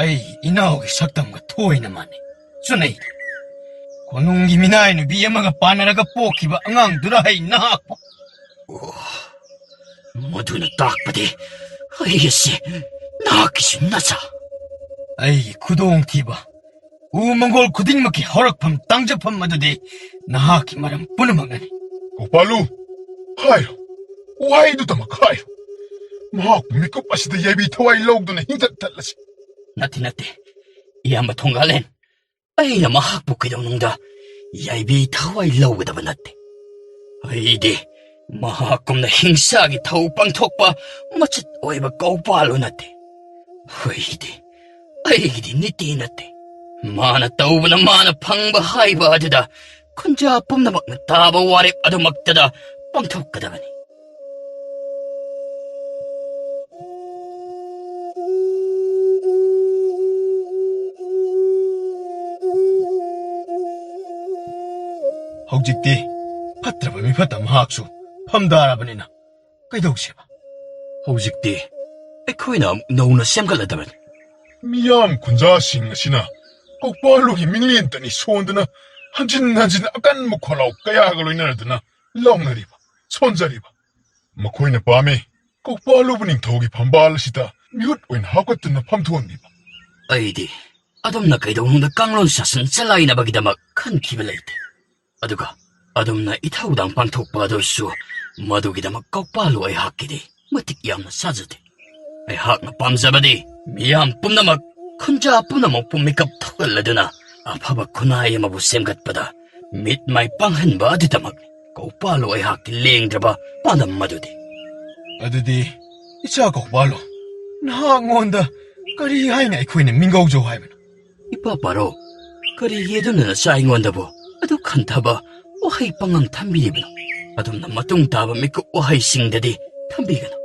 ꯑꯩ ꯏꯅꯥꯎꯒꯤ ꯁꯛꯇꯝꯒ ꯊꯣꯏꯅ ꯃꯥꯟꯅꯩ. ꯆꯨꯅꯩꯗ. ꯀꯣꯅꯨꯡꯒꯤ ꯃꯤꯅꯥꯏ ꯅꯨꯄꯤ ꯑꯃꯒ ꯄꯥꯟꯅꯔꯒ ꯄꯣꯛꯈꯤꯕ ꯑꯉꯥꯡꯗꯨꯅ ꯍꯩ ꯅꯍꯥꯛꯄꯨ. ꯃꯗꯨꯅ ꯇꯥꯛꯄꯗꯤ ꯑꯩ ꯑꯁꯤ ꯅꯍꯥꯛꯀꯤꯁꯨ ꯅꯆꯥ. ꯑꯩꯒꯤ ꯈꯨꯗꯣꯡꯊꯤꯕ ꯎ ꯃꯪꯒꯣꯜ ꯈꯨꯗꯤꯡꯃꯛꯀꯤ ꯍꯧꯔꯛꯐꯝ ꯇꯥꯡꯖꯐꯝ ꯑꯗꯨꯗꯤ ꯅꯍꯥꯛꯀꯤ ꯃꯔꯝ ꯄꯨꯝꯅꯃꯛꯅꯅꯤ. ꯀꯧꯄꯥꯜꯂꯨ, ꯍꯥꯏꯔꯣ, ꯋꯥꯍꯩꯗꯨꯗꯃꯛ ꯍꯥꯏꯔꯣ. ꯃꯍꯥꯛꯄꯨ ꯃꯤꯀꯨꯞ ꯑꯁꯤꯗ ꯌꯥꯏꯕꯤ ꯊꯋꯥꯏ ꯂꯧꯗꯨꯅ ꯍꯤꯡꯊꯠ ꯊꯠꯂꯁꯤ. ꯅꯠꯇꯦ, ꯏꯌꯥꯝꯕ ꯊꯣꯡꯒꯥꯜꯂꯦꯟ, ꯑꯩꯅ ꯃꯍꯥꯛꯄꯨ ꯀꯩꯗꯧꯅꯨꯡꯗ ꯌꯥꯏꯕꯤ ꯊꯋꯥꯏ ꯂꯧꯒꯗꯕ ꯅꯠꯇꯦ. ꯑꯩꯗꯤ ꯃꯍꯥꯛꯀꯨꯝꯅ ꯍꯤꯡꯁꯥꯒꯤ ꯊꯧ ꯄꯥꯡꯊꯣꯛꯄ ꯃꯆꯠ ꯑꯣꯏꯕ ꯀꯧꯄꯥꯜꯂꯨ ꯅꯠꯇꯦ. ꯑꯩꯒꯤꯗꯤ ꯅꯤꯇꯤ ꯅꯠꯇꯦ. ꯃꯥꯅ ꯇꯧꯕꯅ ꯃꯥꯅ ꯐꯪꯕ ꯍꯥꯏꯕ ꯑꯗꯨꯗ ꯈꯨꯟꯖꯥ ꯄꯨꯝꯅꯃꯛꯅ ꯇꯥꯕ ꯋꯥꯔꯦꯞ ꯑꯗꯨꯃꯛꯇꯗ ꯄꯥꯡꯊꯣꯛꯀꯗꯕꯅꯤ. ꯍꯧꯖꯤꯛꯇꯤ ꯐꯠꯇ꯭ꯔꯕ ꯃꯤꯐꯠꯇ ꯃꯍꯥꯛꯁꯨ ꯐꯝꯗꯥꯔꯕꯅꯤꯅ ꯀꯩꯗꯧꯁꯦꯕ? ꯍꯧꯖꯤꯛꯇꯤ ꯑꯩꯈꯣꯏꯅ ꯑꯃꯨꯛ ꯅꯧꯅ ꯁꯦꯝꯒꯠꯂꯗꯕꯅꯤ. ꯃꯤꯌꯥꯝ ꯈꯨꯟꯖꯥꯁꯤꯡ ꯑꯁꯤꯅ ꯀꯧꯄꯥꯜꯂꯨꯒꯤ ꯃꯤꯡꯂꯦꯟꯇꯅꯤ ꯁꯣꯟꯗꯨꯅ ꯍꯟꯖꯤꯟ ꯑꯀꯟꯕ ꯈꯣꯜꯂꯥꯎ ꯀꯌꯥꯒ ꯂꯣꯏꯅꯔꯗꯨꯅ ꯂꯥꯎꯅꯔꯤꯕ, ꯁꯣꯟꯖꯔꯤꯕ. ꯃꯈꯣꯏꯅ ꯄꯥꯝꯃꯤ ꯀꯧꯄꯥꯜꯂꯨꯕ ꯅꯤꯡꯊꯧꯒꯤ ꯐꯝꯕꯥꯜ ꯑꯁꯤꯗ ꯃꯤꯍꯨꯠ ꯑꯣꯏꯅ ꯍꯥꯞꯀꯠꯇꯨꯅ ꯐꯝꯊꯣꯟꯕꯤꯕ. ꯑꯩꯗꯤ ꯑꯗꯨꯝꯅ ꯀꯩꯗꯧꯅꯨꯡꯗ ꯀꯥꯡꯂꯣꯟ ꯁꯥꯁꯟ ꯆꯂꯥꯏꯅꯕꯒꯤꯗꯃꯛ ꯈꯟꯈꯤꯕ ꯂꯩꯇꯦ. ꯑꯗꯨꯒ ꯑꯗꯨꯝꯅ ꯏꯊꯧꯗꯥꯡ ꯄꯥꯡꯊꯣꯛꯄ ꯑꯗꯨꯁꯨ ꯃꯗꯨꯒꯤꯗꯃꯛ ꯀꯧꯄꯥꯜꯂꯨ ꯑꯩꯍꯥꯛꯀꯤꯗꯤ ꯃꯇꯤꯛ ꯌꯥꯝꯅ ꯆꯥꯖꯗꯦ. ꯑꯩꯍꯥꯛꯅ ꯄꯥꯝꯖꯕꯗꯤ ꯃꯤꯌꯥꯝ ꯄꯨꯝꯅꯃꯛ, ꯈꯨꯟꯖꯥ ꯄꯨꯝꯅꯃꯛꯄꯨ ꯃꯤꯀꯞ ꯊꯧꯒꯠꯂꯗꯨꯅ ꯑꯐꯕ ꯈꯨꯟꯅꯥꯏ ꯑꯃꯕꯨ ꯁꯦꯝꯒꯠꯄꯗ ꯃꯤꯠ ꯃꯥꯏ ꯄꯥꯡꯍꯟꯕ ꯑꯗꯨꯗꯃꯛꯅꯤ ꯀꯧꯄꯥꯜꯂꯨ ꯑꯩꯍꯥꯛꯀꯤ ꯂꯦꯡꯗ꯭ꯔꯕ ꯄꯥꯟꯗꯝ ꯑꯗꯨꯗꯤ. ꯑꯗꯨꯗꯤ ꯏꯆꯥ ꯀꯧꯄꯥꯜꯂꯨ, ꯅꯍꯥꯛꯉꯣꯟꯗ ꯀꯔꯤ ꯍꯥꯏꯅ ꯑꯩꯈꯣꯏꯅ ꯃꯤꯡꯒꯧꯖꯧ ꯍꯥꯏꯕꯅꯣ? ꯏꯄꯥ ꯄꯥꯔꯣ, ꯀꯔꯤꯒꯤ ꯑꯗꯨꯅ ꯅꯆꯥ ꯑꯩꯉꯣꯟꯗꯕꯨ ꯑꯗꯨ ꯈꯟꯊꯕ ꯋꯥꯍꯩ ꯄꯪꯉꯪ ꯊꯝꯕꯤꯔꯤꯕꯅꯣ? ꯑꯗꯨꯝꯅ ꯃꯇꯨꯡ ꯇꯥꯕ ꯃꯤꯀꯨꯞ ꯋꯥꯍꯩꯁꯤꯡꯗꯗꯤ ꯊꯝꯕꯤꯒꯅꯨ.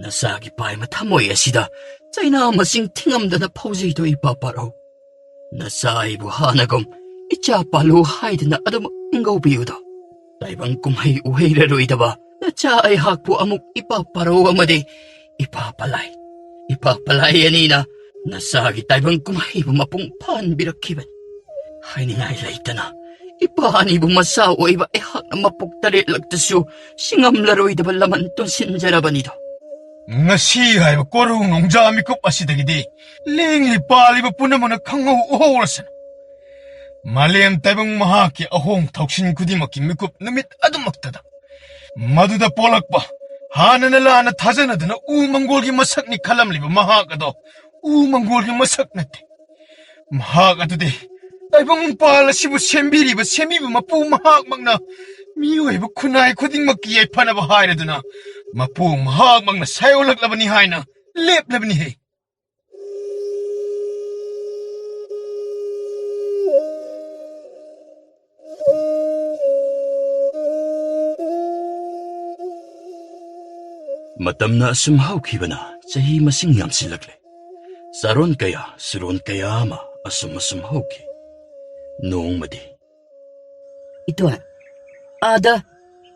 ꯅꯆꯥꯒꯤ ꯄꯥꯏꯃ ꯊꯃꯣꯏ ꯑꯁꯤꯗ ꯆꯩꯅꯥ ꯃꯁꯤꯡ ꯊꯤꯉꯝꯗꯅ ꯐꯧꯖꯩꯗꯣ ꯏꯄꯥ ꯄꯥꯔꯣ. ꯅꯆꯥ ꯑꯩꯕꯨ ꯍꯥꯟꯅꯒꯨꯝ ꯏꯆꯥ ꯄꯥꯜꯂꯨ ꯍꯥꯏꯗꯨꯅ ꯑꯗꯨꯃꯛ ꯏꯪꯒꯧꯕꯤꯌꯨꯗꯣ. ꯇꯥꯏꯕꯪ ꯀꯨꯝꯍꯩ ꯎꯍꯩꯔꯔꯣꯏꯗꯕ ꯅꯆꯥ ꯑꯩꯍꯥꯛꯄꯨ ꯑꯃꯨꯛ ꯏꯄꯥ ꯄꯥꯔꯣ ꯑꯃꯗꯤ ꯏꯄꯥ ꯄꯂꯥꯏ ꯑꯅꯤꯅ ꯅꯆꯥꯒꯤ ꯇꯥꯏꯕꯪ ꯀꯨꯝꯍꯩꯕꯨ ꯃꯄꯨꯡ ꯐꯥꯍꯟꯕꯤꯔꯛꯈꯤꯕꯅꯤ. ꯍꯥꯏꯅꯤꯡꯉꯥꯏ ꯂꯩꯇꯅ ꯏꯄꯥ ꯑꯅꯤꯕꯨ ꯃꯆꯥ ꯑꯣꯏꯕ ꯑꯩꯍꯥꯛꯅ ꯃꯄꯣꯛ 8ꯂꯛꯇꯁꯨ ꯁꯤꯡꯉꯝꯂꯔꯣꯏꯗꯕ ꯂꯃꯟ ꯇꯣꯟꯁꯤꯟꯖꯔꯕꯅꯤꯗꯣ. ꯉꯁꯤ ꯍꯥꯏꯕ ꯀꯣꯔꯧ ꯅꯣꯡꯖꯥ ꯃꯤꯀꯨꯞ ꯑꯁꯤꯗꯒꯤꯗꯤ ꯂꯦꯡꯂꯤ ꯄꯥꯜꯂꯤꯕ ꯄꯨꯝꯅꯃꯛꯅ ꯈꯪꯍꯧ ꯎꯍꯧꯔꯁꯅꯨ. ꯃꯥꯂꯦꯝ ꯇꯥꯏꯕꯪ ꯃꯍꯥꯛꯀꯤ ꯑꯍꯣꯡ ꯊꯧꯁꯤꯟ ꯈꯨꯗꯤꯡꯃꯛꯀꯤ ꯃꯤꯀꯨꯞ ꯅꯨꯃꯤꯠ ꯑꯗꯨꯃꯛꯇꯗ ꯃꯗꯨꯗ ꯄꯣꯛꯂꯛꯄ ꯍꯥꯟꯅꯅ ꯂꯥꯟꯅ ꯊꯥꯖꯅꯗꯨꯅ ꯎ ꯃꯪꯒꯣꯜꯒꯤ ꯃꯁꯛꯅꯤ ꯈꯜꯂꯝꯂꯤꯕ ꯃꯍꯥꯛ ꯑꯗꯣ ꯎ ꯃꯪꯒꯣꯜꯒꯤ ꯃꯁꯛ ꯅꯠꯇꯦ. ꯃꯍꯥꯛ ꯑꯗꯨꯗꯤ ꯇꯥꯏꯕꯪ ꯄꯥꯜ ꯑꯁꯤꯕꯨ ꯁꯦꯝꯕꯤꯕ ꯃꯄꯨ ꯃꯍꯥꯛꯃꯛꯅ ꯃꯤꯑꯣꯏꯕ ꯈꯨꯟꯅꯥꯏ ꯈꯨꯗꯤꯡꯃꯛꯀꯤ ꯌꯥꯏꯐꯅꯕ ꯍꯥꯏꯔꯗꯨꯅ ꯃꯄꯨ ꯃꯍꯥꯛꯃꯛꯅ ꯁꯥꯌꯣꯜꯂꯛꯂꯕꯅꯤ ꯍꯥꯏꯅ ꯂꯦꯞꯂꯕꯅꯤꯍꯦ. ꯃꯇꯝꯅ ꯑꯁꯨꯝ ꯍꯧꯈꯤꯕꯅ ꯆꯍꯤ ꯃꯁꯤꯡ ꯌꯥꯝꯁꯤꯜꯂꯛꯂꯦ. ꯆꯥꯔꯣꯟ ꯀꯌꯥ ꯁꯨꯔꯣꯟ ꯀꯌꯥ ꯑꯃ ꯑꯁꯨꯝ ꯍꯧꯈꯤ. ꯅꯣꯡꯃꯗꯤ ꯏꯇꯣꯟ, ꯑꯥꯗ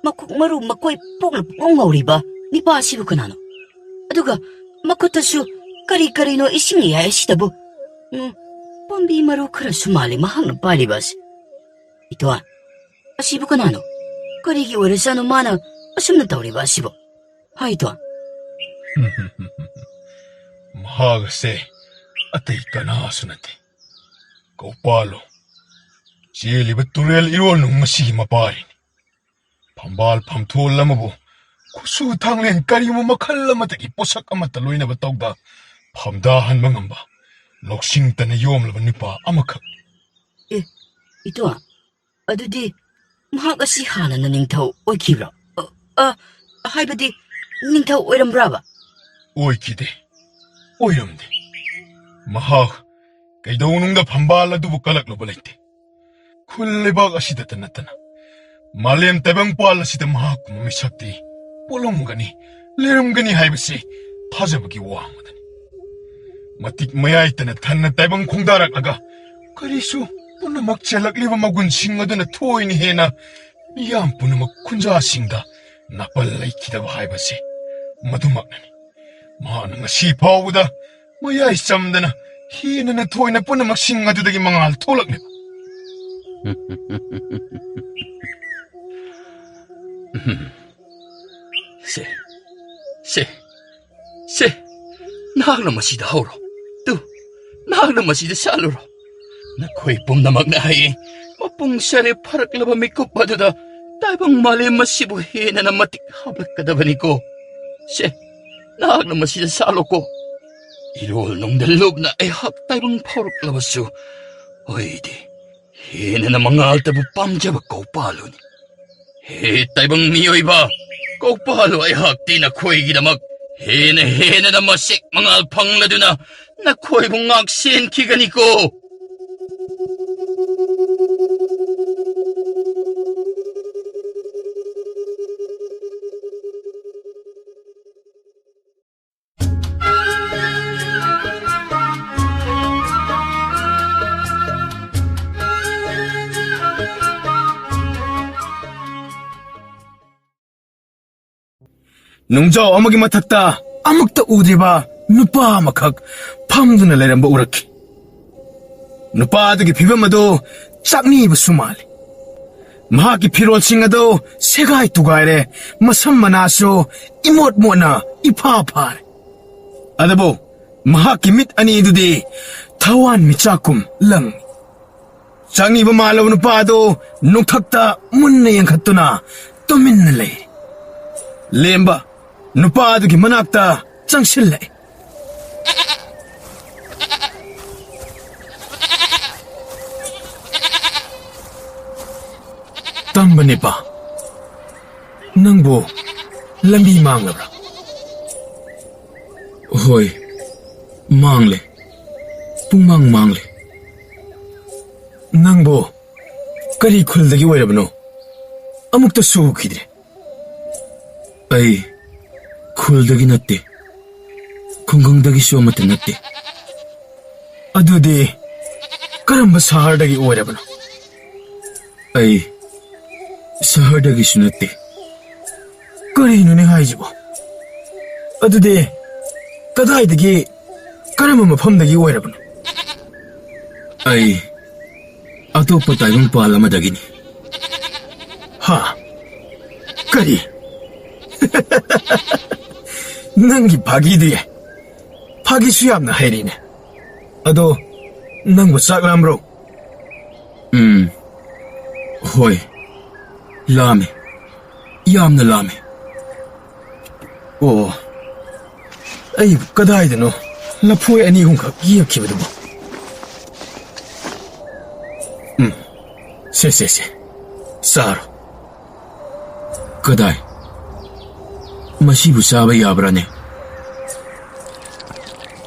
ꯃꯀꯣꯛ ꯃꯔꯨ ꯃꯀꯣꯏ ꯄꯣꯛꯅ ꯄꯨꯡꯉꯧ ꯉꯧꯔꯤꯕ ꯅꯤꯄꯥ ꯑꯁꯤꯕꯨ ꯀꯅꯥꯅꯣ? ꯑꯗꯨꯒ ꯃꯈꯨꯠꯇꯁꯨ ꯀꯔꯤ ꯀꯔꯤꯅꯣ ꯏꯁꯤꯡ ꯌꯥꯏ ꯑꯁꯤꯗꯕꯨ ꯄꯥꯝꯕꯤ ꯃꯔꯨ ꯈꯔꯁꯨ ꯃꯥꯜꯂꯤ ꯃꯍꯥꯛꯅ ꯄꯥꯏꯔꯤꯕ ꯑꯁꯤ. ꯏꯇꯣꯟ, ꯑꯁꯤꯕꯨ ꯀꯅꯥꯅꯣ? ꯀꯔꯤꯒꯤ ꯑꯣꯏꯔꯖꯥꯠꯅꯣ ꯃꯥꯅ ꯑꯁꯨꯝꯅ ꯇꯧꯔꯤꯕ ꯑꯁꯤꯕꯨ? ꯍꯥꯏ ꯏꯇꯣꯟ. ꯃꯍꯥꯛ ꯑꯁꯦ ꯑꯇꯩ ꯀꯅꯥꯁꯨ ꯅꯠꯇꯦ, ꯀꯧꯄꯥꯜꯂꯣ, ꯆꯦꯜꯂꯤꯕ ꯇꯨꯔꯦꯜ ꯏꯔꯣꯜꯅꯨꯡ ꯉꯁꯤꯒꯤ ꯃꯄꯥꯔꯤꯅꯤ. ꯐꯝꯕꯥꯜ ꯐꯝꯊꯣꯜ ꯑꯃꯕꯨ ꯈꯨꯠꯁꯨ ꯊꯥꯡꯂꯦꯟ ꯀꯔꯤꯒꯨꯝꯕ ꯃꯈꯜ ꯑꯃꯠꯇꯒꯤ ꯄꯣꯠꯁꯛ ꯑꯃꯠꯇ ꯂꯣꯏꯅꯕ ꯇꯧꯗ ꯐꯝꯗꯥꯍꯟꯕ ꯉꯝꯕ ꯂꯧꯁꯤꯡꯇꯅ ꯌꯣꯝꯂꯕ ꯅꯨꯄꯥ ꯑꯃꯈꯛ. ꯏꯇꯣꯟ, ꯑꯗꯨꯗꯤ ꯃꯍꯥꯛ ꯑꯁꯤ ꯍꯥꯟꯅꯅ ꯅꯤꯡꯊꯧ ꯑꯣꯏꯈꯤꯕ꯭ꯔꯥ? ꯍꯥꯏꯕꯗꯤ ꯅꯤꯡꯊꯧ ꯑꯣꯏꯔꯝꯕ꯭ꯔꯥꯕ? ꯑꯣꯏꯈꯤꯗꯦ, ꯑꯣꯏꯔꯝꯗꯦ. ꯃꯍꯥꯛ ꯀꯩꯗꯧꯅꯨꯡꯗ ꯐꯝꯕꯥꯜ ꯑꯗꯨꯕꯨ ꯀꯂꯛꯂꯨꯕ ꯂꯩꯇꯦ. ꯈꯨꯜ ꯂꯩꯕꯥꯛ ꯑꯁꯤꯗꯇ ꯅꯠꯇꯅ ꯃꯥꯂꯦꯝ ꯇꯥꯏꯕꯪꯄꯥꯜ ꯑꯁꯤꯗ ꯃꯍꯥꯛꯀꯨꯝꯕ ꯃꯤꯁꯛꯇꯤ ꯄꯣꯛꯂꯝꯒꯅꯤ, ꯂꯩꯔꯝꯒꯅꯤ ꯍꯥꯏꯕꯁꯤ ꯊꯥꯖꯕꯒꯤ ꯋꯥꯡꯃꯗꯅꯤ. ꯃꯇꯤꯛ ꯃꯌꯥꯏꯇꯅ ꯊꯟꯅ ꯇꯥꯏꯕꯪ ꯈꯣꯡꯗꯥꯔꯛꯂꯒ ꯀꯔꯤꯁꯨ ꯄꯨꯝꯅꯃꯛ ꯆꯦꯜꯂꯛꯂꯤꯕ ꯃꯒꯨꯟꯁꯤꯡ ꯑꯗꯨꯅ ꯊꯣꯏꯅ ꯍꯦꯟꯅ ꯃꯤꯌꯥꯝ ꯄꯨꯝꯅꯃꯛ ꯈꯨꯟꯖꯥꯁꯤꯡꯗ ꯅꯥꯄꯜ ꯂꯩꯈꯤꯗꯕ ꯍꯥꯏꯕꯁꯦ ꯃꯗꯨꯃꯛꯅꯅꯤ. ꯃꯍꯥꯛꯅ ꯉꯁꯤ ꯐꯥꯎꯕꯗ ꯃꯌꯥꯏ ꯆꯝꯗꯅ ꯍꯦꯟꯅ ꯊꯣꯏꯅ ꯄꯨꯝꯅꯃꯛꯁꯤꯡ ꯑꯗꯨꯗꯒꯤ ꯃꯉꯥꯜ ꯊꯣꯛꯂꯛꯂꯤꯕ. ꯁꯦ, ꯅꯍꯥꯛꯅ ꯃꯁꯤꯗ ꯍꯧꯔꯣ. ꯅꯍꯥꯛꯅ ꯃꯁꯤꯗ ꯆꯠꯂꯨꯔꯣ. ꯅꯈꯣꯏ ꯄꯨꯝꯅꯃꯛꯅ ꯍꯌꯦꯡ ꯃꯄꯨꯡ ꯁꯥꯔꯦ ꯐꯔꯛꯂꯕ ꯃꯤꯀꯨꯞ ꯑꯗꯨꯗ ꯇꯥꯏꯕꯪ ꯃꯥꯂꯦꯝ ꯑꯁꯤꯕꯨ ꯍꯦꯟꯅ ꯃꯇꯤꯛ ꯍꯥꯞꯂꯛꯀꯗꯕꯅꯤꯀꯣ. ꯅꯍꯥꯛꯅ ꯃꯁꯤꯗ ꯆꯠꯂꯣꯀꯣ. ꯏꯔꯣꯜ ꯅꯨꯡꯗ ꯂꯨꯞꯅ ꯑꯩꯍꯥꯛ ꯇꯥꯏꯕꯪ ꯐꯥꯎꯔꯛꯂꯕꯁꯨ ꯑꯩꯗꯤ ꯍꯦꯟꯅ ꯃꯉꯥꯜꯇꯕꯨ ꯄꯥꯝꯖꯕ ꯀꯧꯄꯥꯜꯂꯨꯅꯤ. ꯍꯦ ꯇꯥꯏꯕꯪ ꯃꯤꯑꯣꯏꯕ, ꯀꯧꯄꯥꯜꯂꯨ ꯑꯩꯍꯥꯛꯇꯤ ꯅꯈꯣꯏꯒꯤꯗꯃꯛ ꯍꯦꯟꯅ ꯃꯁꯦꯛ ꯃꯉꯥꯜ ꯐꯪꯂꯗꯨꯅ ꯅꯈꯣꯏꯕꯨ ꯉꯥꯛ ꯁꯦꯟꯈꯤꯒꯅꯤꯀꯣ. ꯅꯨꯡꯖꯥꯎ ꯑꯃꯒꯤ ꯃꯊꯛꯇ ꯑꯃꯨꯛꯇ ꯎꯗ꯭ꯔꯤꯕ ꯅꯨꯄꯥ ꯑꯃꯈꯛ ꯐꯝꯗꯨꯅ ꯂꯩꯔꯝꯕ ꯎꯔꯛꯈꯤ. ꯅꯨꯄꯥ ꯑꯗꯨꯒꯤ ꯐꯤꯕꯝ ꯑꯗꯨ ꯆꯥꯛꯅꯤꯕꯁꯨ ꯃꯥꯜꯂꯤ. ꯃꯍꯥꯛꯀꯤ ꯐꯤꯔꯣꯜꯁꯤꯡ ꯑꯗꯨ ꯁꯦꯒꯥꯏ ꯇꯨꯒꯥꯏꯔꯦ, ꯃꯁꯝ ꯃꯅꯥꯁꯨ ꯏꯃꯣꯠ ꯃꯣꯠꯅ ꯏꯐꯥ ꯐꯥꯔꯦ. ꯑꯗꯨꯕꯨ ꯃꯍꯥꯛꯀꯤ ꯃꯤꯠ ꯑꯅꯤ ꯑꯗꯨꯗꯤ ꯊꯋꯥꯟ ꯃꯤꯆꯥꯛꯀꯨꯝ ꯂꯪꯏ. ꯆꯥꯛꯅꯤꯕ ꯃꯥꯜꯂꯕ ꯅꯨꯄꯥ ꯑꯗꯨ ꯅꯣꯡꯊꯛꯇ ꯃꯨꯟꯅ ꯌꯦꯡꯈꯠꯇꯨꯅ ꯇꯨꯃꯤꯟꯅ ꯂꯩꯔꯤ. ꯂꯦꯝꯕ ꯅꯨꯄꯥ ꯑꯗꯨꯒꯤ ꯃꯅꯥꯛꯇ ꯆꯪꯁꯤꯜꯂꯛꯏ. ꯇꯝꯕ ꯅꯤꯄꯥ, ꯅꯪꯕꯨ ꯂꯝꯕꯤ ꯃꯥꯡꯂꯕ꯭ꯔꯥ? ꯍꯣꯏ, ꯃꯥꯡꯂꯦ, ꯃꯥꯡꯂꯦ. ꯅꯪꯕꯨ ꯀꯔꯤ ꯈꯨꯜꯗꯒꯤ ꯑꯣꯏꯔꯕꯅꯣ? ꯑꯃꯨꯛꯇꯁꯨ ꯎꯈꯤꯗ꯭ꯔꯦ. ꯑꯩ ꯈꯨꯜꯗꯒꯤ ꯅꯠꯇꯦ, ꯈꯨꯡꯒꯪꯗꯒꯤꯁꯨ ꯑꯃꯠꯇ ꯅꯠꯇꯦ. ꯑꯗꯨꯗꯤ ꯀꯔꯝꯕ ꯁꯍꯔꯗꯒꯤ ꯑꯣꯏꯔꯕꯅꯣ? ꯑꯩ ꯁꯍꯔꯗꯒꯤꯁꯨ ꯅꯠꯇꯦ. ꯀꯔꯤꯅꯣꯅꯦ ꯍꯥꯏꯁꯤꯕꯣ? ꯑꯗꯨꯗꯤ ꯀꯗꯥꯏꯗꯒꯤ, ꯀꯔꯝꯕ ꯃꯐꯝꯗꯒꯤ ꯑꯣꯏꯔꯕꯅꯣ? ꯑꯩ ꯑꯇꯣꯞꯄ ꯇꯥꯏꯕꯪꯄꯥꯜ ꯑꯃꯗꯒꯤꯅꯤ. ꯍꯥ? ꯀꯔꯤ? ꯅꯪꯒꯤ ꯐꯥꯒꯤꯗꯤ ꯐꯥꯒꯤꯁꯨ ꯌꯥꯝꯅ ꯍꯩꯔꯤꯅꯦ. ꯑꯗꯣ ꯅꯪꯕꯨ ꯆꯥꯛ ꯂꯥꯝꯕ꯭ꯔꯣ? ꯍꯣꯏ, ꯂꯥꯝꯃꯦ, ꯌꯥꯝꯅ ꯂꯥꯝꯃꯦ. ꯑꯣ, ꯑꯩꯕꯨ ꯀꯗꯥꯏꯗꯅꯣ ꯂꯐꯣꯏ ꯑꯅꯤ ꯑꯍꯨꯝꯈꯛ ꯌꯦꯛꯈꯤꯕꯗꯨꯕꯨ? ꯁꯦ, ꯆꯥꯔꯣ. ꯀꯗꯥꯏ? ꯃꯁꯤꯕꯨ ꯆꯥꯕ ꯌꯥꯕ꯭ꯔꯥꯅꯦ?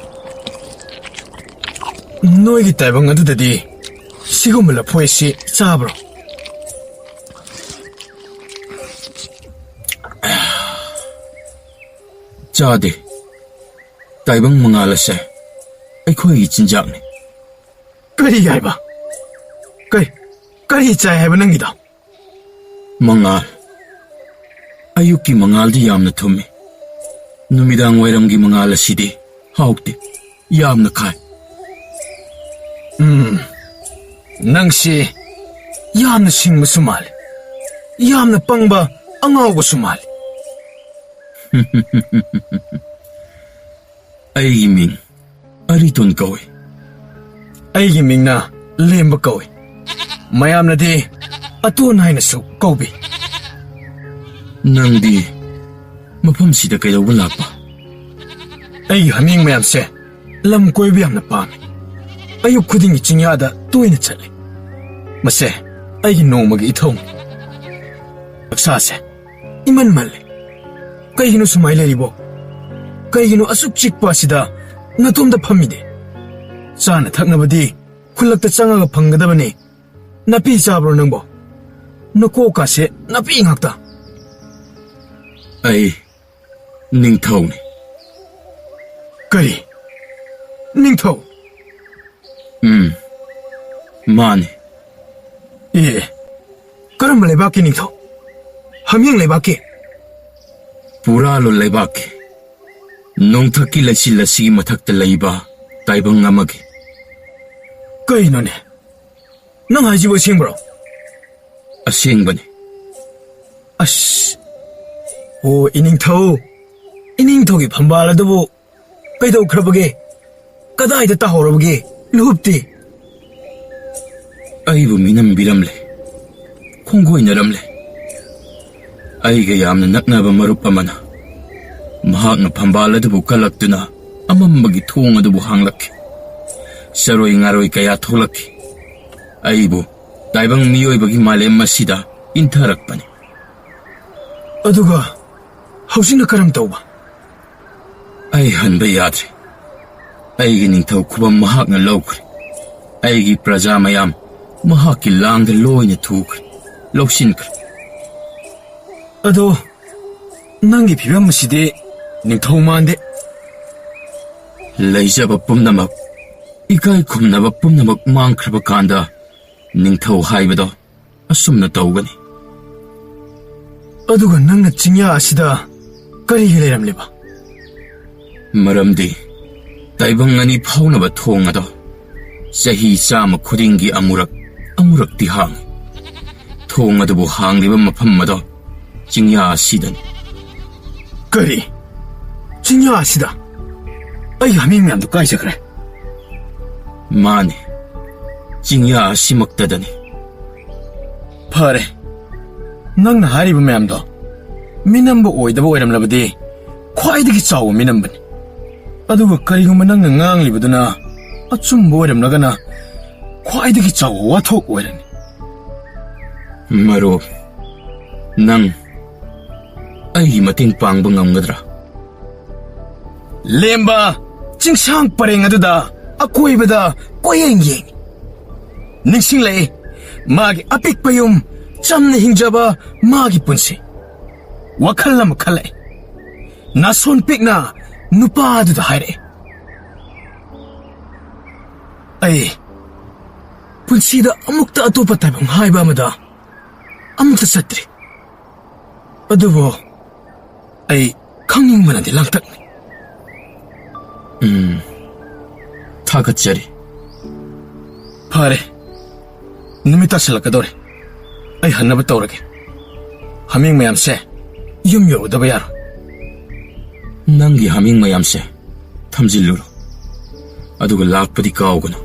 ꯅꯣꯏꯒꯤ ꯇꯥꯏꯕꯪ ꯑꯗꯨꯗꯗꯤ ꯁꯤꯒꯨꯝꯕ ꯂꯐꯣꯏ ꯑꯁꯤ ꯆꯥꯕ꯭ꯔꯣ? ꯆꯥꯗꯦ. ꯇꯥꯏꯕꯪ ꯃꯉꯥꯜ ꯑꯁꯦ ꯑꯩꯈꯣꯏꯒꯤ ꯆꯤꯟꯖꯥꯛꯅꯤ. ꯀꯔꯤ ꯍꯥꯏꯕ? ꯀꯔꯤ ꯆꯥꯏ ꯍꯥꯏꯕ ꯅꯪꯒꯤꯗꯣ? ꯃꯉꯥꯜ. ꯑꯌꯨꯛꯀꯤ ꯃꯉꯥꯜꯗꯤ ꯌꯥꯝꯅ ꯊꯨꯝꯃꯤ. ꯅꯨꯃꯤꯗꯥꯡ ꯋꯥꯏꯔꯝꯒꯤ ꯃꯉꯥꯜ ꯑꯁꯤꯗꯤ ꯍꯥꯎꯇꯦ. ꯌꯥꯝꯅ ꯈꯥꯏ. ꯅꯪꯁꯤ ꯌꯥꯝꯅ ꯁꯤꯡꯕꯁꯨ ꯃꯥꯜꯂꯤ. ꯌꯥꯝꯅ ꯄꯪꯕ ꯑꯉꯥꯎꯕꯁꯨ ꯃꯥꯜꯂꯤ. ꯑꯩꯒꯤ ꯃꯤꯡ ꯑꯔꯤꯇꯣꯟ ꯀꯧꯏ. ꯑꯩꯒꯤ ꯃꯤꯡꯅ ꯂꯦꯝꯕ ꯀꯧꯏ. ꯃꯌꯥꯝꯅꯗꯤ ꯑꯇꯣꯟ ꯍꯥꯏꯅꯁꯨ ꯀꯧꯕꯤ. ꯅꯪꯗꯤ ꯃꯐꯝꯁꯤꯗ ꯀꯩꯗꯧꯕ ꯂꯥꯛꯄ? ꯑꯩꯒꯤ ꯍꯥꯃꯦꯡ ꯃꯌꯥꯝꯁꯦ ꯂꯝ ꯀꯣꯏꯕ ꯌꯥꯝꯅ ꯄꯥꯝꯃꯤ. ꯑꯌꯨꯛ ꯈꯨꯗꯤꯡꯒꯤ ꯆꯤꯡꯌꯥꯗ ꯇꯣꯏꯅ ꯆꯠꯂꯤ. ꯃꯁꯦ ꯑꯩꯒꯤ ꯅꯣꯡꯃꯒꯤ ꯏꯊꯧꯅꯤ. ꯍꯛꯁꯥꯁꯦ ꯏꯃꯟꯃꯜꯂꯤ. ꯀꯩꯒꯤꯅꯣ ꯁꯨꯃꯥꯏ ꯂꯩꯔꯤꯕꯣ? ꯀꯩꯒꯤꯅꯣ ꯑꯁꯨꯛ ꯆꯤꯛꯄ ꯑꯁꯤꯗ ꯅꯇꯣꯝꯗ ꯐꯝꯃꯤꯗꯦ? ꯆꯥꯅ ꯊꯛꯅꯕꯗꯤ ꯈꯨꯜꯂꯛꯇ ꯆꯪꯉꯒ ꯐꯪꯒꯗꯕꯅꯤ. ꯅꯥꯄꯤ ꯆꯥꯕ꯭ꯔꯣ ꯅꯪꯕꯣ? ꯅꯀꯣꯛꯀꯥꯁꯦ ꯅꯥꯄꯤ ꯉꯥꯛꯇ. ꯑꯩ ꯅꯤꯡꯊꯧꯅꯤ. ꯀꯔꯤ? ꯅꯤꯡꯊꯧ? ꯃꯥꯅꯤ. ꯀꯔꯝꯕ ꯂꯩꯕꯥꯛꯀꯤ ꯅꯤꯡꯊꯧ? ꯍꯥꯃꯦꯡ ꯂꯩꯕꯥꯛꯀꯤ? ꯄꯨꯔꯥꯂꯣꯟ ꯂꯩꯕꯥꯛꯀꯤ. ꯅꯣꯡꯊꯛꯀꯤ ꯂꯩꯆꯤꯜ ꯑꯁꯤꯒꯤ ꯃꯊꯛꯇ ꯂꯩꯕ ꯇꯥꯏꯕꯪ ꯑꯃꯒꯤ. ꯀꯩꯅꯣꯅꯦ? ꯅꯪ ꯍꯥꯏꯁꯤꯕꯨ ꯑꯁꯦꯡꯕ꯭ꯔꯣ? ꯑꯁꯦꯡꯕꯅꯤ. ꯑꯁ. ꯑꯣ, ꯏꯅꯤꯡꯊꯧ. ꯏꯅꯤꯡꯊꯧꯒꯤ ꯐꯝꯕꯥꯜ ꯑꯗꯨꯕꯨ ꯀꯩꯗꯧꯈ꯭ꯔꯕꯒꯦ? ꯀꯗꯥꯏꯗ ꯇꯥꯍꯧꯔꯕꯒꯦ? ꯂꯨꯞꯇꯤ. ꯑꯩꯕꯨ ꯃꯤꯅꯝꯕꯤꯔꯝꯂꯦ. ꯈꯣꯡꯒꯣꯏꯅꯔꯝꯂꯦ. ꯑꯩꯒ ꯌꯥꯝꯅ ꯅꯛꯅꯕ ꯃꯔꯨꯞ ꯑꯃꯅ ꯃꯍꯥꯛꯅ ꯐꯝꯕꯥꯜ ꯑꯗꯨꯕꯨ ꯀꯜꯂꯛꯇꯨꯅ ꯑꯃꯝꯕꯒꯤ ꯊꯣꯡ ꯑꯗꯨꯕꯨ ꯍꯥꯡꯂꯛꯈꯤ. ꯆꯔꯣꯏ ꯉꯥꯔꯣꯏ ꯀꯌꯥ ꯊꯣꯛꯂꯛꯈꯤ. ꯑꯩꯕꯨ ꯇꯥꯏꯕꯪ ꯃꯤꯑꯣꯏꯕꯒꯤ ꯃꯥꯂꯦꯝ ꯑꯁꯤꯗ ꯏꯟꯊꯔꯛꯄꯅꯤ. ꯑꯗꯨꯒ ꯍꯧꯖꯤꯛꯅ ꯀꯔꯝ ꯇꯧꯕ? ꯑꯩ ꯍꯟꯕ ꯌꯥꯗ꯭ꯔꯦ. ꯑꯩꯒꯤ ꯅꯤꯡꯊꯧ ꯈꯨꯕꯝ ꯃꯍꯥꯛꯅ ꯂꯧꯈ꯭ꯔꯦ. ꯑꯩꯒꯤ ꯄ꯭ꯔꯖꯥ ꯃꯌꯥꯝ ꯃꯍꯥꯛꯀꯤ ꯂꯥꯡꯗ ꯂꯣꯏꯅ ꯊꯨꯈ꯭ꯔꯦ. ꯂꯧꯁꯤꯟꯈ꯭ꯔꯦ. ꯑꯗꯣ ꯅꯪꯒꯤ ꯐꯤꯕꯝ ꯑꯁꯤꯗꯤ ꯅꯤꯡꯊꯧ ꯃꯥꯟꯗꯦ. ꯂꯩꯖꯕ ꯄꯨꯝꯅꯃꯛ, ꯏꯀꯥꯏ ꯈꯨꯝꯅꯕ ꯄꯨꯝꯅꯃꯛ ꯃꯥꯡꯈ꯭ꯔꯕ ꯀꯥꯟꯗ ꯅꯤꯡꯊꯧ ꯍꯥꯏꯕꯗꯣ ꯑꯁꯨꯝꯅ ꯇꯧꯒꯅꯤ. ꯑꯗꯨꯒ ꯅꯪꯅ ꯆꯤꯡꯌꯥ ꯑꯁꯤꯗ ꯀꯔꯤꯒꯤ ꯂꯩꯔꯝꯂꯤꯕ? ꯃꯔꯝꯗꯤ ꯇꯥꯏꯕꯪ ꯑꯅꯤ ꯐꯥꯎꯅꯕ ꯊꯣꯡ ꯑꯗꯣ ꯆꯍꯤ 100 ꯈꯨꯗꯤꯡꯒꯤ ꯑꯃꯨꯔꯛꯇꯤ ꯍꯥꯡꯏ. ꯊꯣꯡ ꯑꯗꯨꯕꯨ ꯍꯥꯡꯂꯤꯕ ꯃꯐꯝ ꯑꯗꯣ ꯆꯤꯡꯌꯥ ꯑꯁꯤꯗꯅꯤ. ꯀꯔꯤ? ꯆꯤꯡꯌꯥ ꯑꯁꯤꯗ? ꯑꯩ ꯍꯥꯃꯦꯡ ꯃꯌꯥꯝꯗꯨ ꯀꯥꯏꯖꯈ꯭ꯔꯦ. ꯃꯥꯅꯤ. ꯆꯤꯡꯌꯥ ꯑꯁꯤꯃꯛꯇꯗꯅꯤ. ꯐꯔꯦ. ꯅꯪꯅ ꯍꯥꯏꯔꯤꯕ ꯃꯌꯥꯝꯗꯣ ꯃꯤꯅꯝꯕ ꯑꯣꯏꯗꯕ ꯑꯣꯏꯔꯝꯂꯕꯗꯤ ꯈ꯭ꯋꯥꯏꯗꯒꯤ ꯆꯥꯎꯕ ꯃꯤꯅꯝꯕꯅꯤ. ꯑꯗꯨꯒ ꯀꯔꯤꯒꯨꯝꯕ ꯅꯪꯅ ꯉꯥꯡꯂꯤꯕꯗꯨꯅ ꯑꯆꯨꯝꯕ ꯑꯣꯏꯔꯝꯂꯒꯅ ꯈ꯭ꯋꯥꯏꯗꯒꯤ ꯆꯥꯎꯕ ꯋꯥꯊꯣꯛ ꯑꯣꯏꯔꯅꯤ. ꯃꯔꯨꯞ, ꯅꯪ ꯑꯩꯒꯤ ꯃꯇꯦꯡ ꯄꯥꯡꯕ ꯉꯝꯒꯗ꯭ꯔꯥ? ꯂꯦꯝꯕ ꯆꯤꯡꯁꯥꯡ ꯄꯔꯦꯡ ꯑꯗꯨꯗ ꯑꯀꯣꯏꯕꯗ ꯀꯣꯏꯌꯦꯡ ꯌꯦꯡꯉꯤ. ꯅꯤꯡꯁꯤꯡꯂꯛꯏ ꯃꯥꯒꯤ ꯑꯄꯤꯛꯄ ꯌꯨꯝ, ꯆꯝꯅ ꯍꯤꯡꯖꯕ ꯃꯥꯒꯤ ꯄꯨꯟꯁꯤ. ꯋꯥꯈꯜ ꯑꯃ ꯈꯜꯂꯛꯏ. ꯅꯥꯁꯣꯟ ꯄꯤꯛꯅ ꯅꯨꯄꯥ ꯑꯗꯨꯗ ꯍꯥꯏꯔꯛꯏ, ꯑꯩ ꯄꯨꯟꯁꯤꯗ ꯑꯃꯨꯛꯇ ꯑꯇꯣꯞꯄ ꯇꯥꯏꯕꯪ ꯍꯥꯏꯕ ꯑꯃꯗ ꯑꯃꯨꯛꯇ ꯆꯠꯇ꯭ꯔꯤ. ꯑꯗꯨꯕꯨ ꯑꯩ ꯈꯪꯅꯤꯡꯕꯅꯗꯤ ꯂꯥꯡꯇꯛꯅꯤ. ꯊꯥꯒꯠꯆꯔꯤ. ꯐꯔꯦ. ꯅꯨꯃꯤꯠ ꯇꯥꯁꯤꯜꯂꯛꯀꯗꯧꯔꯦ. ꯑꯩ ꯍꯟꯅꯕ ꯇꯧꯔꯒꯦ. ꯍꯥꯃꯦꯡ ꯃꯌꯥꯝꯁꯦ ꯌꯨꯝ ꯌꯧꯗꯕ ꯌꯥꯔꯣꯏ. ꯅꯪꯒꯤ ꯍꯥꯃꯦꯡ ꯃꯌꯥꯝꯁꯦ ꯊꯝꯖꯤꯜꯂꯨꯔꯣ. ꯑꯗꯨꯒ ꯂꯥꯛꯄꯗꯤ ꯀꯥꯎꯒꯅꯨ.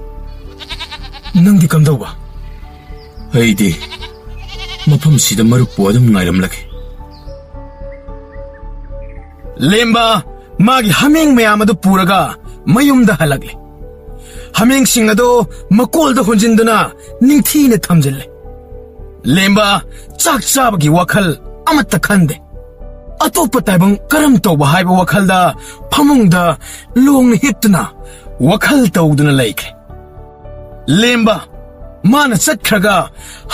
ꯅꯪꯗꯤ ꯀꯝꯗꯧꯕ? ꯑꯩꯗꯤ ꯃꯐꯝꯁꯤꯗ ꯃꯔꯨꯞꯄꯨ ꯑꯗꯨꯝ ꯉꯥꯏꯔꯝꯂꯒꯦ. ꯂꯦꯝꯕ ꯃꯥꯒꯤ ꯍꯥꯃꯦꯡ ꯃꯌꯥꯝ ꯑꯗꯨ ꯄꯨꯔꯒ ꯃꯌꯨꯝꯗ ꯍꯜꯂꯛꯂꯦ. ꯍꯥꯃꯦꯡꯁꯤꯡ ꯑꯗꯨ ꯃꯀꯣꯜꯗ ꯍꯨꯟꯖꯤꯟꯗꯨꯅ ꯅꯤꯡꯊꯤꯅ ꯊꯝꯖꯤꯜꯂꯦ. ꯂꯦꯝꯕ ꯆꯥꯛ ꯆꯥꯕꯒꯤ ꯋꯥꯈꯜ ꯑꯃꯠꯇ ꯈꯟꯗꯦ. ꯑꯇꯣꯞꯄ ꯇꯥꯏꯕꯪ ꯀꯔꯝ ꯇꯧꯕ ꯍꯥꯏꯕ ꯋꯥꯈꯜꯗ ꯐꯃꯨꯡꯗ ꯂꯣꯡꯅ ꯍꯤꯞꯇꯨꯅ ꯋꯥꯈꯜ ꯇꯧꯗꯨꯅ ꯂꯩꯈ꯭ꯔꯦ꯫ ꯂꯦꯝꯕ ꯃꯥꯅ ꯆꯠꯈ꯭ꯔꯒ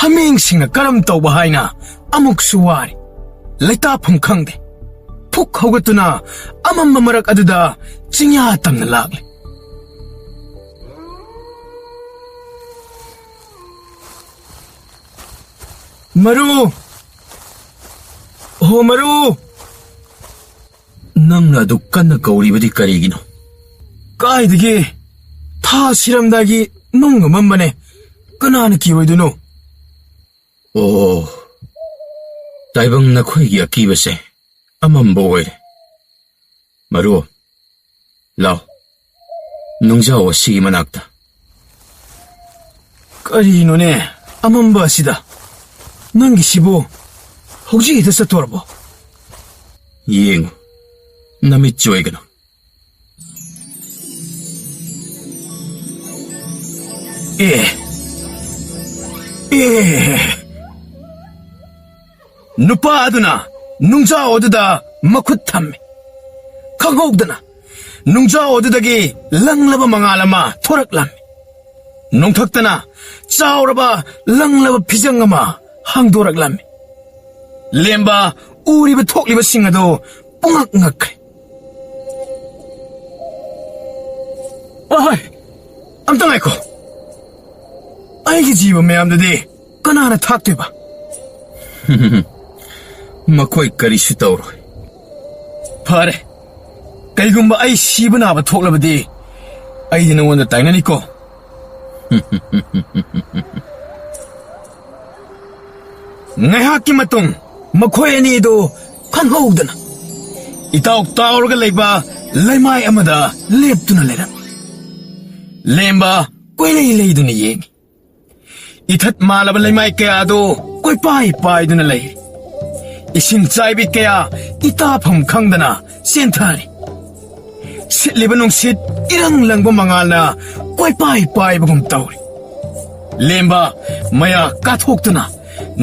ꯍꯥꯃꯦꯡꯁꯤꯡꯅ ꯀꯔꯝ ꯇꯧꯕ ꯍꯥꯏꯅ ꯑꯃꯨꯛꯁꯨ ꯋꯥꯔꯤ꯫ ꯂꯩꯇꯥꯐꯝ ꯈꯪꯗꯦ꯫ ꯐꯨꯛ ꯍꯧꯒꯠꯇꯨꯅ ꯑꯃꯝꯕ ꯃꯔꯛ ꯑꯗꯨꯗ ꯆꯤꯡꯌꯥ ꯇꯝꯅ ꯂꯥꯛꯂꯦ꯫ ꯃꯔꯨ! ꯍꯣ ꯃꯔꯨ! ꯅꯪꯅ ꯑꯗꯨ ꯀꯟꯅ ꯀꯧꯔꯤꯕꯗꯤ ꯀꯔꯤꯒꯤꯅꯣ? ꯀꯥꯏꯗꯒꯤ? ꯊꯥ ꯁꯤꯔꯝꯗꯥꯏꯒꯤ ꯅꯨꯡ ꯑꯃꯝꯕꯅꯦ꯫ ꯀꯅꯥꯅ ꯀꯤꯔꯣꯏꯗꯣꯏꯅꯣ? ꯑꯣ, ꯇꯥꯏꯕꯪ ꯅꯈꯣꯏꯒꯤ ꯑꯀꯤꯕꯁꯦ ꯑꯃꯝꯕ ꯑꯣꯏꯔꯦ꯫ ꯃꯔꯨ, ꯂꯥꯎ, ꯅꯨꯡꯖꯥꯎ ꯑꯁꯤꯒꯤ ꯃꯅꯥꯛꯇ꯫ ꯀꯔꯤꯅꯣꯅꯦ ꯑꯃꯝꯕ ꯑꯁꯤꯗ? ꯅꯪꯒꯤꯁꯤꯕꯨ ꯍꯧꯖꯤꯛ ꯍꯦꯛꯇ ꯆꯠꯇꯣꯔꯕꯣ? ꯌꯦꯡꯉꯨ, ꯅꯃꯤꯠ ꯆꯣꯏꯒꯅꯨ꯫ ꯅꯨꯄꯥ ꯑꯗꯨꯅ ꯅꯨꯡꯖꯥꯎ ꯑꯗꯨꯗ ꯃꯈꯨꯠ ꯊꯝꯃꯤ꯫ ꯈꯪꯍꯧꯗꯅ ꯅꯨꯡꯖꯥꯎ ꯑꯗꯨꯗꯒꯤ ꯂꯪꯂꯕ ꯃꯉꯥꯜ ꯑꯃ ꯊꯣꯔꯛꯂꯝꯃꯤ꯫ ꯅꯣꯡꯊꯛꯇꯅ ꯆꯥꯎꯔꯕ ꯂꯪꯂꯕ ꯐꯤꯖꯪ ꯑꯃ ꯍꯥꯡꯗꯣꯔꯛꯂꯝꯃꯤ꯫ ꯂꯦꯝꯕ ꯎꯔꯤꯕ ꯊꯣꯛꯂꯤꯕꯁꯤꯡ ꯑꯗꯨ ꯄꯨꯡꯉꯛ ꯉꯛꯈ꯭ꯔꯦ꯫ ꯑꯍꯣꯏ, ꯑꯝꯇ ꯉꯥꯏꯈꯣ꯫ ꯑꯩꯒꯤ ꯖꯤꯕ ꯃꯌꯥꯝꯗꯨꯗꯤ ꯀꯅꯥꯅ ꯊꯥꯛꯇꯣꯏꯕ? ꯃꯈꯣꯏ ꯀꯔꯤꯁꯨ ꯇꯧꯔꯣꯏ꯫ ꯐꯔꯦ, ꯀꯩꯒꯨꯝꯕ ꯑꯩ ꯁꯤꯕ ꯅꯥꯕ ꯊꯣꯛꯂꯕꯗꯤ ꯑꯩꯗꯤ ꯅꯉꯣꯟꯗ ꯇꯥꯏꯅꯅꯤꯀꯣ? ꯉꯥꯏꯍꯥꯛꯀꯤ ꯃꯇꯨꯡ ꯃꯈꯣꯏ ꯑꯅꯤꯗꯨ ꯈꯪꯍꯧꯗꯅ ꯏꯇꯥꯎ ꯇꯥꯎꯔꯒ ꯂꯩꯕ ꯂꯩꯃꯥꯏ ꯑꯃꯗ ꯂꯦꯞꯇꯨꯅ ꯂꯩꯔꯝꯃꯤ꯫ ꯂꯦꯝꯕ ꯀꯣꯏꯂꯩ ꯂꯩꯗꯨꯅ ꯌꯦꯡꯉꯤ꯫ ꯏꯊꯠ ꯃꯥꯜꯂꯕ ꯂꯩꯃꯥꯏ ꯀꯌꯥ ꯑꯗꯨ ꯀꯣꯏꯄꯥꯏ ꯄꯥꯏꯗꯨꯅ ꯂꯩꯔꯤ꯫ ꯏꯁꯤꯡ ꯆꯥꯏꯕꯤ ꯀꯌꯥ ꯏꯇꯥꯐꯝ ꯈꯪꯗꯅ ꯆꯦꯟꯊꯔꯤ꯫ ꯁꯤꯠꯂꯤꯕ ꯅꯨꯡꯁꯤꯠ ꯏꯔꯪ ꯂꯪꯕ ꯃꯉꯥꯜꯅ ꯀꯣꯏꯄꯥꯏ ꯄꯥꯏꯕꯒꯨꯝ ꯇꯧꯔꯤ꯫ ꯂꯦꯝꯕ ꯃꯌꯥ ꯀꯥꯊꯣꯛꯇꯨꯅ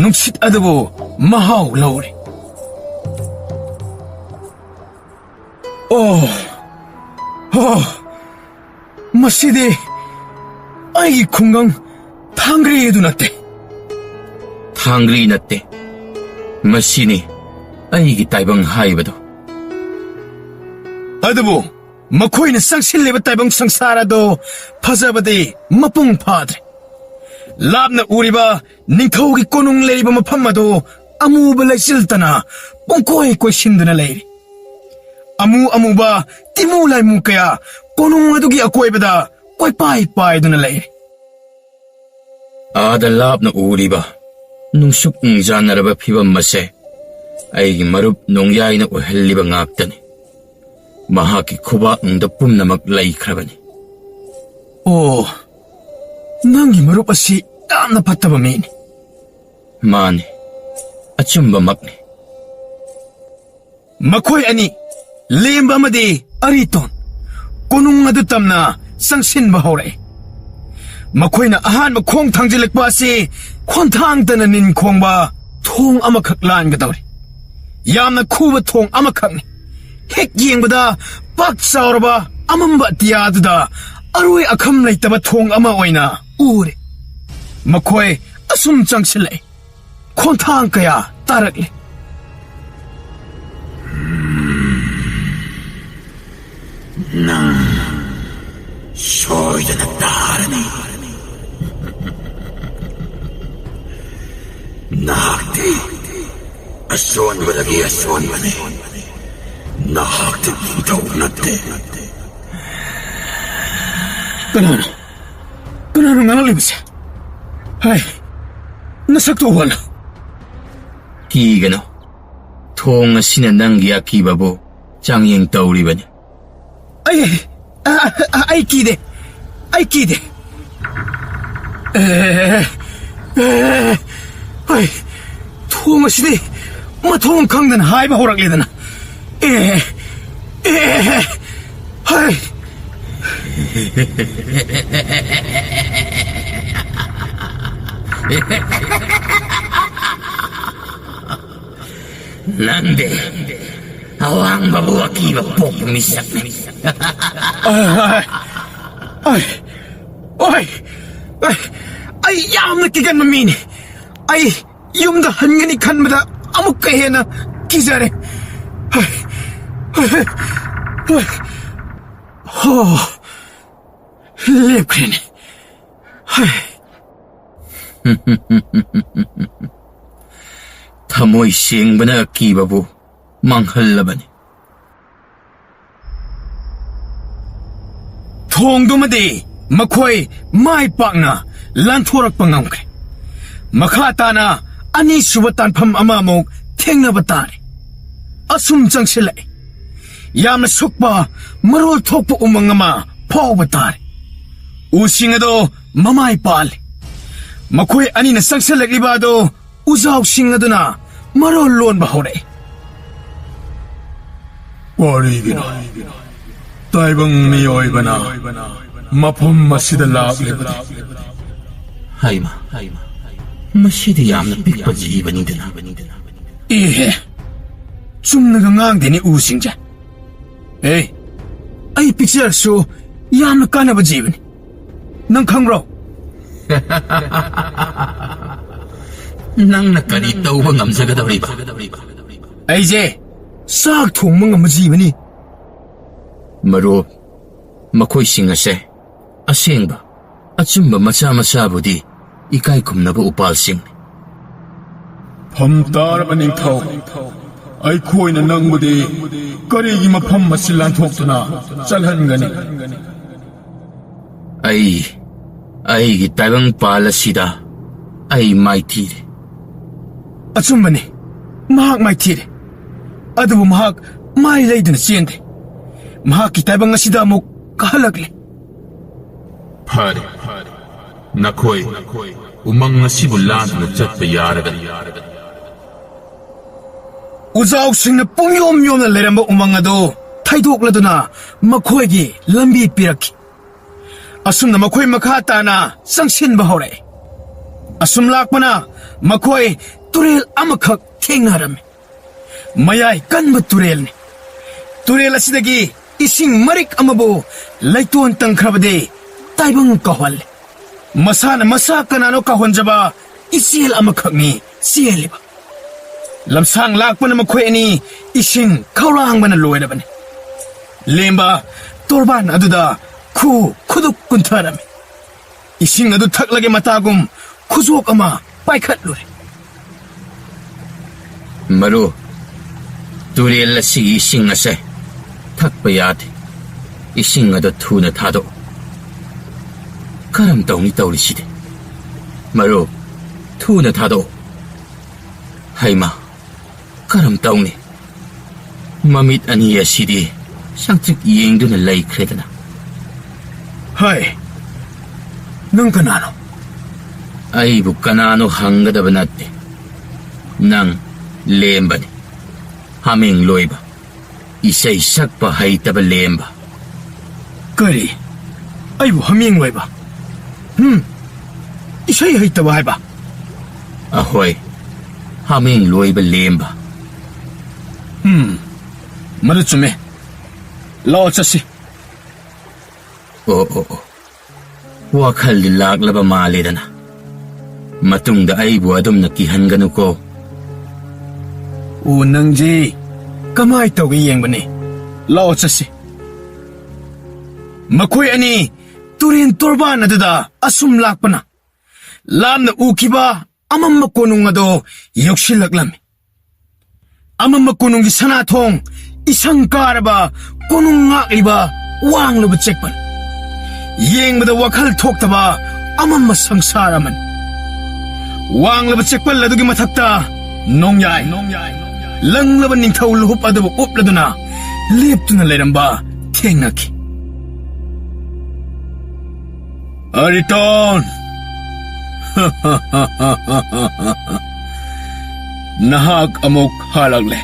ꯅꯨꯡꯁꯤꯠ ꯑꯗꯨꯕꯨ ꯃꯍꯥꯎ ꯂꯧꯔꯤ꯫ ꯑꯣ, ꯃꯁꯤꯗꯤ ꯑꯩꯒꯤ ꯈꯨꯡꯒꯪ ꯊꯥꯡꯒ꯭ꯔꯤ ꯑꯗꯨ ꯅꯠꯇꯦ꯫ ꯊꯥꯡꯒ꯭ꯔꯤ ꯅꯠꯇꯦ, ꯃꯁꯤꯅꯤ ꯑꯩꯒꯤ ꯇꯥꯏꯕꯪ ꯍꯥꯏꯕꯗꯣ꯫ ꯑꯗꯨꯕꯨ ꯃꯈꯣꯏꯅ ꯆꯪꯁꯤꯜꯂꯤꯕ ꯇꯥꯏꯕꯪ ꯁꯪꯁꯥꯔ ꯑꯗꯨ ꯐꯖꯕꯗꯤ ꯃꯄꯨꯡ ꯐꯥꯗ꯭ꯔꯦ꯫ ꯂꯥꯞꯅ ꯎꯔꯤꯕ ꯅꯤꯡꯊꯧꯒꯤ ꯀꯣꯅꯨꯡ ꯂꯩꯔꯤꯕ ꯃꯐꯝ ꯑꯗꯨ ꯑꯃꯨꯕ ꯂꯩꯆꯤꯜꯇꯅ ꯄꯨꯡꯀꯣꯏ ꯀꯣꯏꯁꯤꯟꯗꯨꯅ ꯂꯩꯔꯤ꯫ ꯑꯃꯨ ꯑꯃꯨꯕ ꯇꯤꯃꯨ ꯂꯥꯏꯃꯨ ꯀꯌꯥ ꯀꯣꯅꯨꯡ ꯑꯗꯨꯒꯤ ꯑꯀꯣꯏꯕꯗ ꯀꯣꯏꯄꯥꯏ ꯄꯥꯏꯗꯨꯅ ꯂꯩꯔꯤ꯫ ꯑꯥꯗ ꯂꯥꯞꯅ ꯎꯔꯤꯕ ꯅꯨꯡꯁꯨꯛ ꯅꯨꯡꯖꯥꯟꯅꯔꯕ ꯐꯤꯕꯝ ꯑꯁꯦ ꯑꯩꯒꯤ ꯃꯔꯨꯞ ꯅꯣꯡꯌꯥꯏꯅ ꯑꯣꯏꯍꯜꯂꯤꯕ ꯉꯥꯛꯇꯅꯤ꯫ ꯃꯍꯥꯛꯀꯤ ꯈꯨꯕꯥꯛꯅꯨꯡꯗ ꯄꯨꯝꯅꯃꯛ ꯂꯩꯈ꯭ꯔꯕꯅꯤ꯫ ꯑꯣ, ꯅꯪꯒꯤ ꯃꯔꯨꯞ ꯑꯁꯤ ꯌꯥꯝꯅ ꯐꯠꯇꯕ ꯃꯤꯅꯤ꯫ ꯃꯥꯅꯤ, ꯑꯆꯨꯝꯕꯃꯛꯅꯤ꯫ ꯃꯈꯣꯏ ꯑꯅꯤ, ꯂꯦꯝꯕ ꯑꯃꯗꯤ ꯑꯔꯤꯇꯣꯟ, ꯀꯣꯅꯨꯡ ꯑꯗꯨ ꯇꯝꯅ ꯆꯪꯁꯤꯟꯕ ꯍꯧꯔꯛꯏ꯫ ꯃꯈꯣꯏꯅ ꯑꯍꯥꯟꯕ ꯈꯣꯡ ꯊꯥꯡꯖꯤꯜꯂꯛꯄ ꯑꯁꯤ ꯈꯣꯟꯊꯥꯡꯇꯅ ꯅꯤꯟ ꯈꯣꯡꯕ ꯊꯣꯡ ꯑꯃꯈꯛ ꯂꯥꯟꯒꯗꯧꯔꯤ꯫ ꯌꯥꯝꯅ ꯈꯨꯕ ꯊꯣꯡ ꯑꯃꯈꯛꯅꯤ꯫ ꯍꯦꯛ ꯌꯦꯡꯕꯗ ꯄꯥꯛ ꯆꯥꯎꯔꯕ ꯑꯃꯝꯕ ꯑꯇꯤꯌꯥꯗꯨꯗ ꯑꯔꯣꯏ ꯑꯈꯝ ꯂꯩꯇꯕ ꯊꯣꯡ ꯑꯃ ꯑꯣꯏꯅ ꯎꯔꯦ꯫ ꯃꯈꯣꯏ ꯑꯁꯨꯝ ꯆꯪꯁꯤꯜꯂꯛꯏ꯫ ꯈꯣꯟꯊꯥꯡ ꯀꯌꯥ ꯇꯥꯔꯛꯂꯤ꯫ ꯅꯪ ꯁꯣꯏꯗꯅ ꯇꯥꯔꯅꯤ꯫ ꯅꯍꯥꯛꯇꯤ ꯑꯁꯣꯟꯕꯗꯒꯤ ꯑꯁꯣꯟꯕꯅꯤ꯫ ꯅꯍꯥꯛꯇꯤ ꯅꯤꯡꯊꯧ ꯅꯠꯇꯦ꯫ ꯀꯅꯥꯅꯣ ꯉꯥꯡꯂꯤꯕꯁꯦ? ꯍꯥꯏ, ꯅꯁꯛꯇꯣ ꯎꯍꯜꯂꯣ꯫ ꯀꯤꯒꯅꯨ, ꯊꯣꯡ ꯑꯁꯤꯅ ꯅꯪꯒꯤ ꯑꯀꯤꯕꯕꯨ ꯆꯥꯡꯌꯦꯡ ꯇꯧꯔꯤꯕꯅꯤ꯫ ꯑꯩ ꯀꯤꯗꯦ, ꯑꯩ ꯀꯤꯗꯦ꯫ ꯍꯣꯏ, ꯊꯣꯡ ꯑꯁꯤꯗꯤ ꯃꯊꯣꯡ ꯈꯪꯗꯅ ꯍꯥꯏꯕ ꯍꯧꯔꯛꯂꯦꯗꯅ꯫ ꯍꯣꯏ. Nangde, awang babuaki bapok misak. Ay, yamna kigan mamini. Ay, yumda hangani kanmada amuk kahena kizare. lepkrene. Tamoy sengbana akibabu manghallabani. Thongdumadi makhoi mai pakna lantorak pangamkre. Makhatana ani subatan pham amamok thengna batare. Asum changsilai. Yamna sukpa marol thokpa umangama phau batare. Usingado mamai pal. Makhoi ani na sangsilakibado uzaw singaduna marol lon bahore. Warigina. Taibang miyoybana. Mapam masida laklibadi. Haima. Masidi yamna pikpa jibanidana. Ihe. Sumnaga ngangdeni usingja. Hey. Ay picture so yamna kanaba jibani. Nang khangro. Nang nakari tauba ngamjagadawriba. Ayje. Sak thongma ngama jibani. Marup, makoising ase, asengba, achumba macha-machabudi, ikay kumnaba upalsing. Pamtar maning thau. Ay khoi na nangbudi karigi mapam masilan thoktuna chalhangani. Ay gitayang pala sida, ay maitire. Achumbani, mahak maitire. Adabu mahak mai laydana siyende. Mahak kitayang asida mo kahalagli. Pare, nakoy, umang nasibulan na chat payaragan. Uzaw sing na pungyom-yom na leramba umangado, taydokladuna makoygi lambi piraki. Asum na makoy makata na sangsin bahore. Asum lakpana makoy turel amakak tengharami. Mayay kanba turel ni. Turel asidagi ising marik amabo laytuan tangkrabade taybang kahwal. Masana masaka nano kahwanjaba isil amakak ni siyeliba. Lamsang lakpa na makoy ni ising kaurang bana loy na bani. Lemba torban aduda kuduk kuntarami. Ising adu taklagi matagum kuzok ama paikat lure. Maru, turel la si ising ase, takpayate, ising adu tuna tado. Karam tauni tauriside. Maru, tuna tado. Haima, karam tauni. Mamit aniya sidi, sangtik iyeng duna lay kredana. Hay, nang kanano? Ay bukanano hanggadaba natte. Nang lemba ni. Haming loiba. Isa-isak pa haytaba lemba. Kari, ay bu haming loiba. Isa'y haytaba hayba. Ahoy, haming loiba lemba. Maratsume, lao chasi. Oo. Wakal laklaba maalidana. Matungda ay buwadom nakihanganu ko. Unang ji, kamay tawag iyang bani. Lao chasi. Makoy ani, turin turban adada asum lakpana. Lam na ukiba, amam makunong ado yokshilaglam. Amam makunong isanatong, isang karaba, kunong ngakliba, wang lubutsekpan. Yeng bada wakal toktaba, amam masangsaraman. Wang lubutsekpan ladugi matakta, nongyay. Lang laban ning tau luhup adabu upladuna, liptu na leramba, tengaki. Ariton! Nahag amok halagle.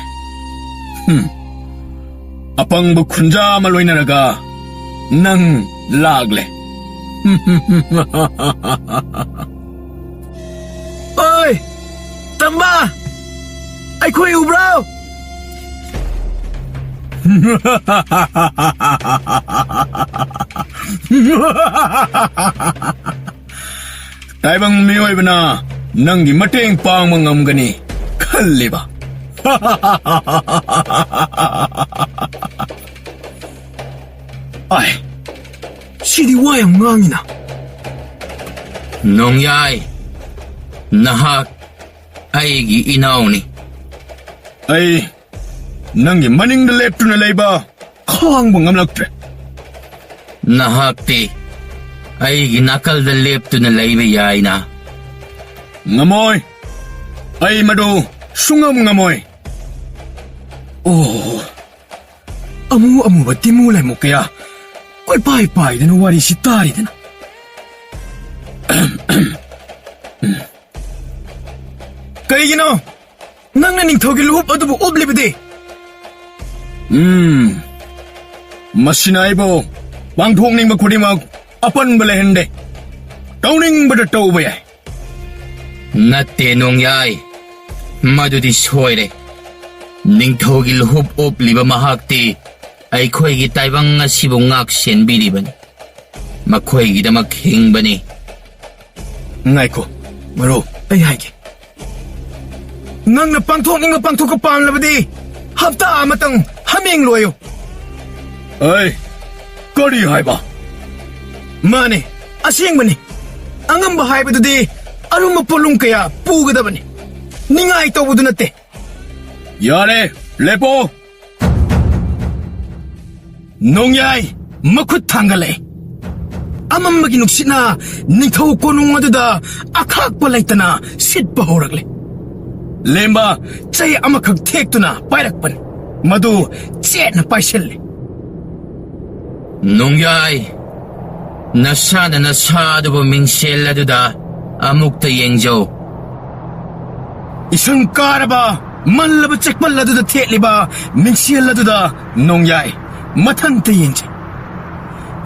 Apang bukunja maloy na naga nang lagle. Oy! Tamba! Ay kuy ubraw! Taibang miyoybana nanggi mateng pangmangamgani kalliba. Ay, sidi wayang ngangina. Nongyay, nahak aigi inaw ni. Ay, nanggi maning na lepto na layba kang bangamlagpe. Nahak ti aigi nakal da lepto na laybay na. Ngamoy, ay mado sungam ngamoy. Oh, amu ba timulay mo kaya ko'y pay-pay na wari si tari na. Kaya gino, nang naning togiluhop ato po oblibide. Masinay po, bang ning magkudimag apan balahende. Kauning badataw ba yay? Nate nongyay, madudi soyre. Ning togiluhop obliba mahakti. Ay ko'y gitaybang nga sibong aksen biliban. Mako'y gita maghing ba ni? Ngay ko, maro, ay hayki. Nang napangtok ka pa ang labadi, hapta amatang haming loyo. Ay, kari hay ba? Mani, asing mani. Ang ang bahay ba di, anong mapulong kaya pugada ba ni? Ningay ito budo nate. Yare, lepo! Nongyay, makut tanggalay. Amang maginugsit na ningtaw ko nung aduda akak palay na sit pahuragle. Lemba, chay amakagtek to na payrakpan. Madu, chet na paisel. Nongyay, nasada ba mingsel aduda amuk ta yengjo. Isang karaba, manlabat chekpal aduda tekli ba mingsel aduda nongyay. Matang tayin siya.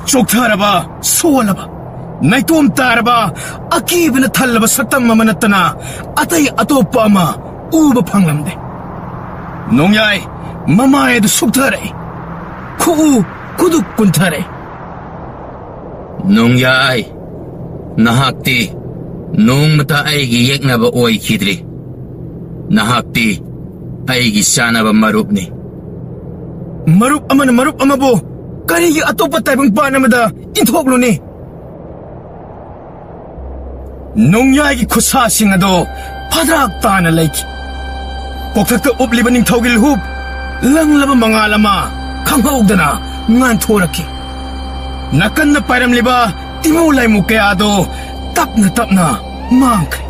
Choktaraba, suwalaba. Naitom taraba, akib na talaba satang mamanatana, atay atopa ama, uba panglamde. Nongyay, mamayad suktare. Kuduk kuntare. Nongyay, nahakti, nung mata ay giyek na ba oy kidri. Nahakti, ay gisana ba marup ni. Marup ama bo, karigi ato pa tayo bang panamada, intoklo ni. Nung yagi kusasi nga do, padrakta na laiki. Pagkakta ubliban ng tawgil hub, lang laba mga lama, kang haug na ngan turaki. Nakan na param liba, timulay mo kaya do, tap na, mangkri.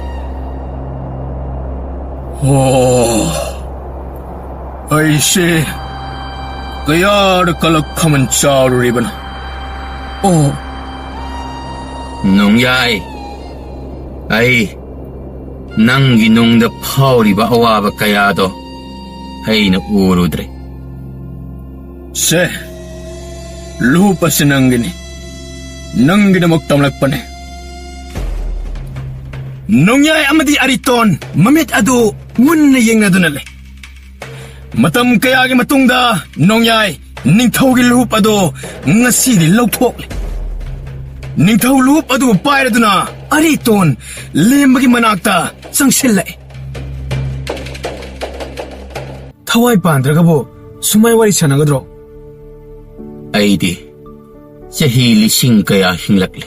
Oh, ay si... Kaya nakalagkaman charo riban. Oh. Nongyay, ay, nang ginong da pauri ba awaba kaya do, ay naurudre. Se, lupa sinanggini. Nang ginamagtamlagpan eh. Nongyay amadi ariton, mamit ado, ngun na yung nadunali. Matam kaya matungda, nongyay, ning tawagil lupado, nga sili lautok. Ning taw lupado, payra na, ariton, limagi manakta, sang sila eh. Taway pandra ka po, sumaywari siya nagadro. Ay di, sa hilising kaya hinglakli.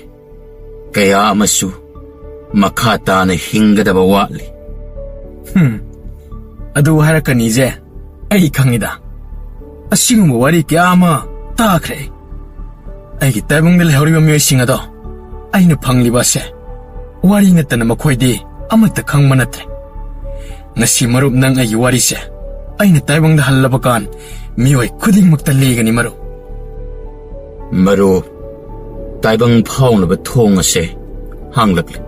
Kaya masu, makata na hinggada bawali. Adu haraka nije. Ay kangida. Asing mo wari kaya ama takre. Ay kitabang nilahori mo singado. Ay napanglibase. Wari nga na makoy di amata kang manatre. Nga si marup nang ay wari siya. Ay natabang nahalabakan miyoy kuding magtaligan ni Marup. Marup, taibang paw na batong ase hanglakli.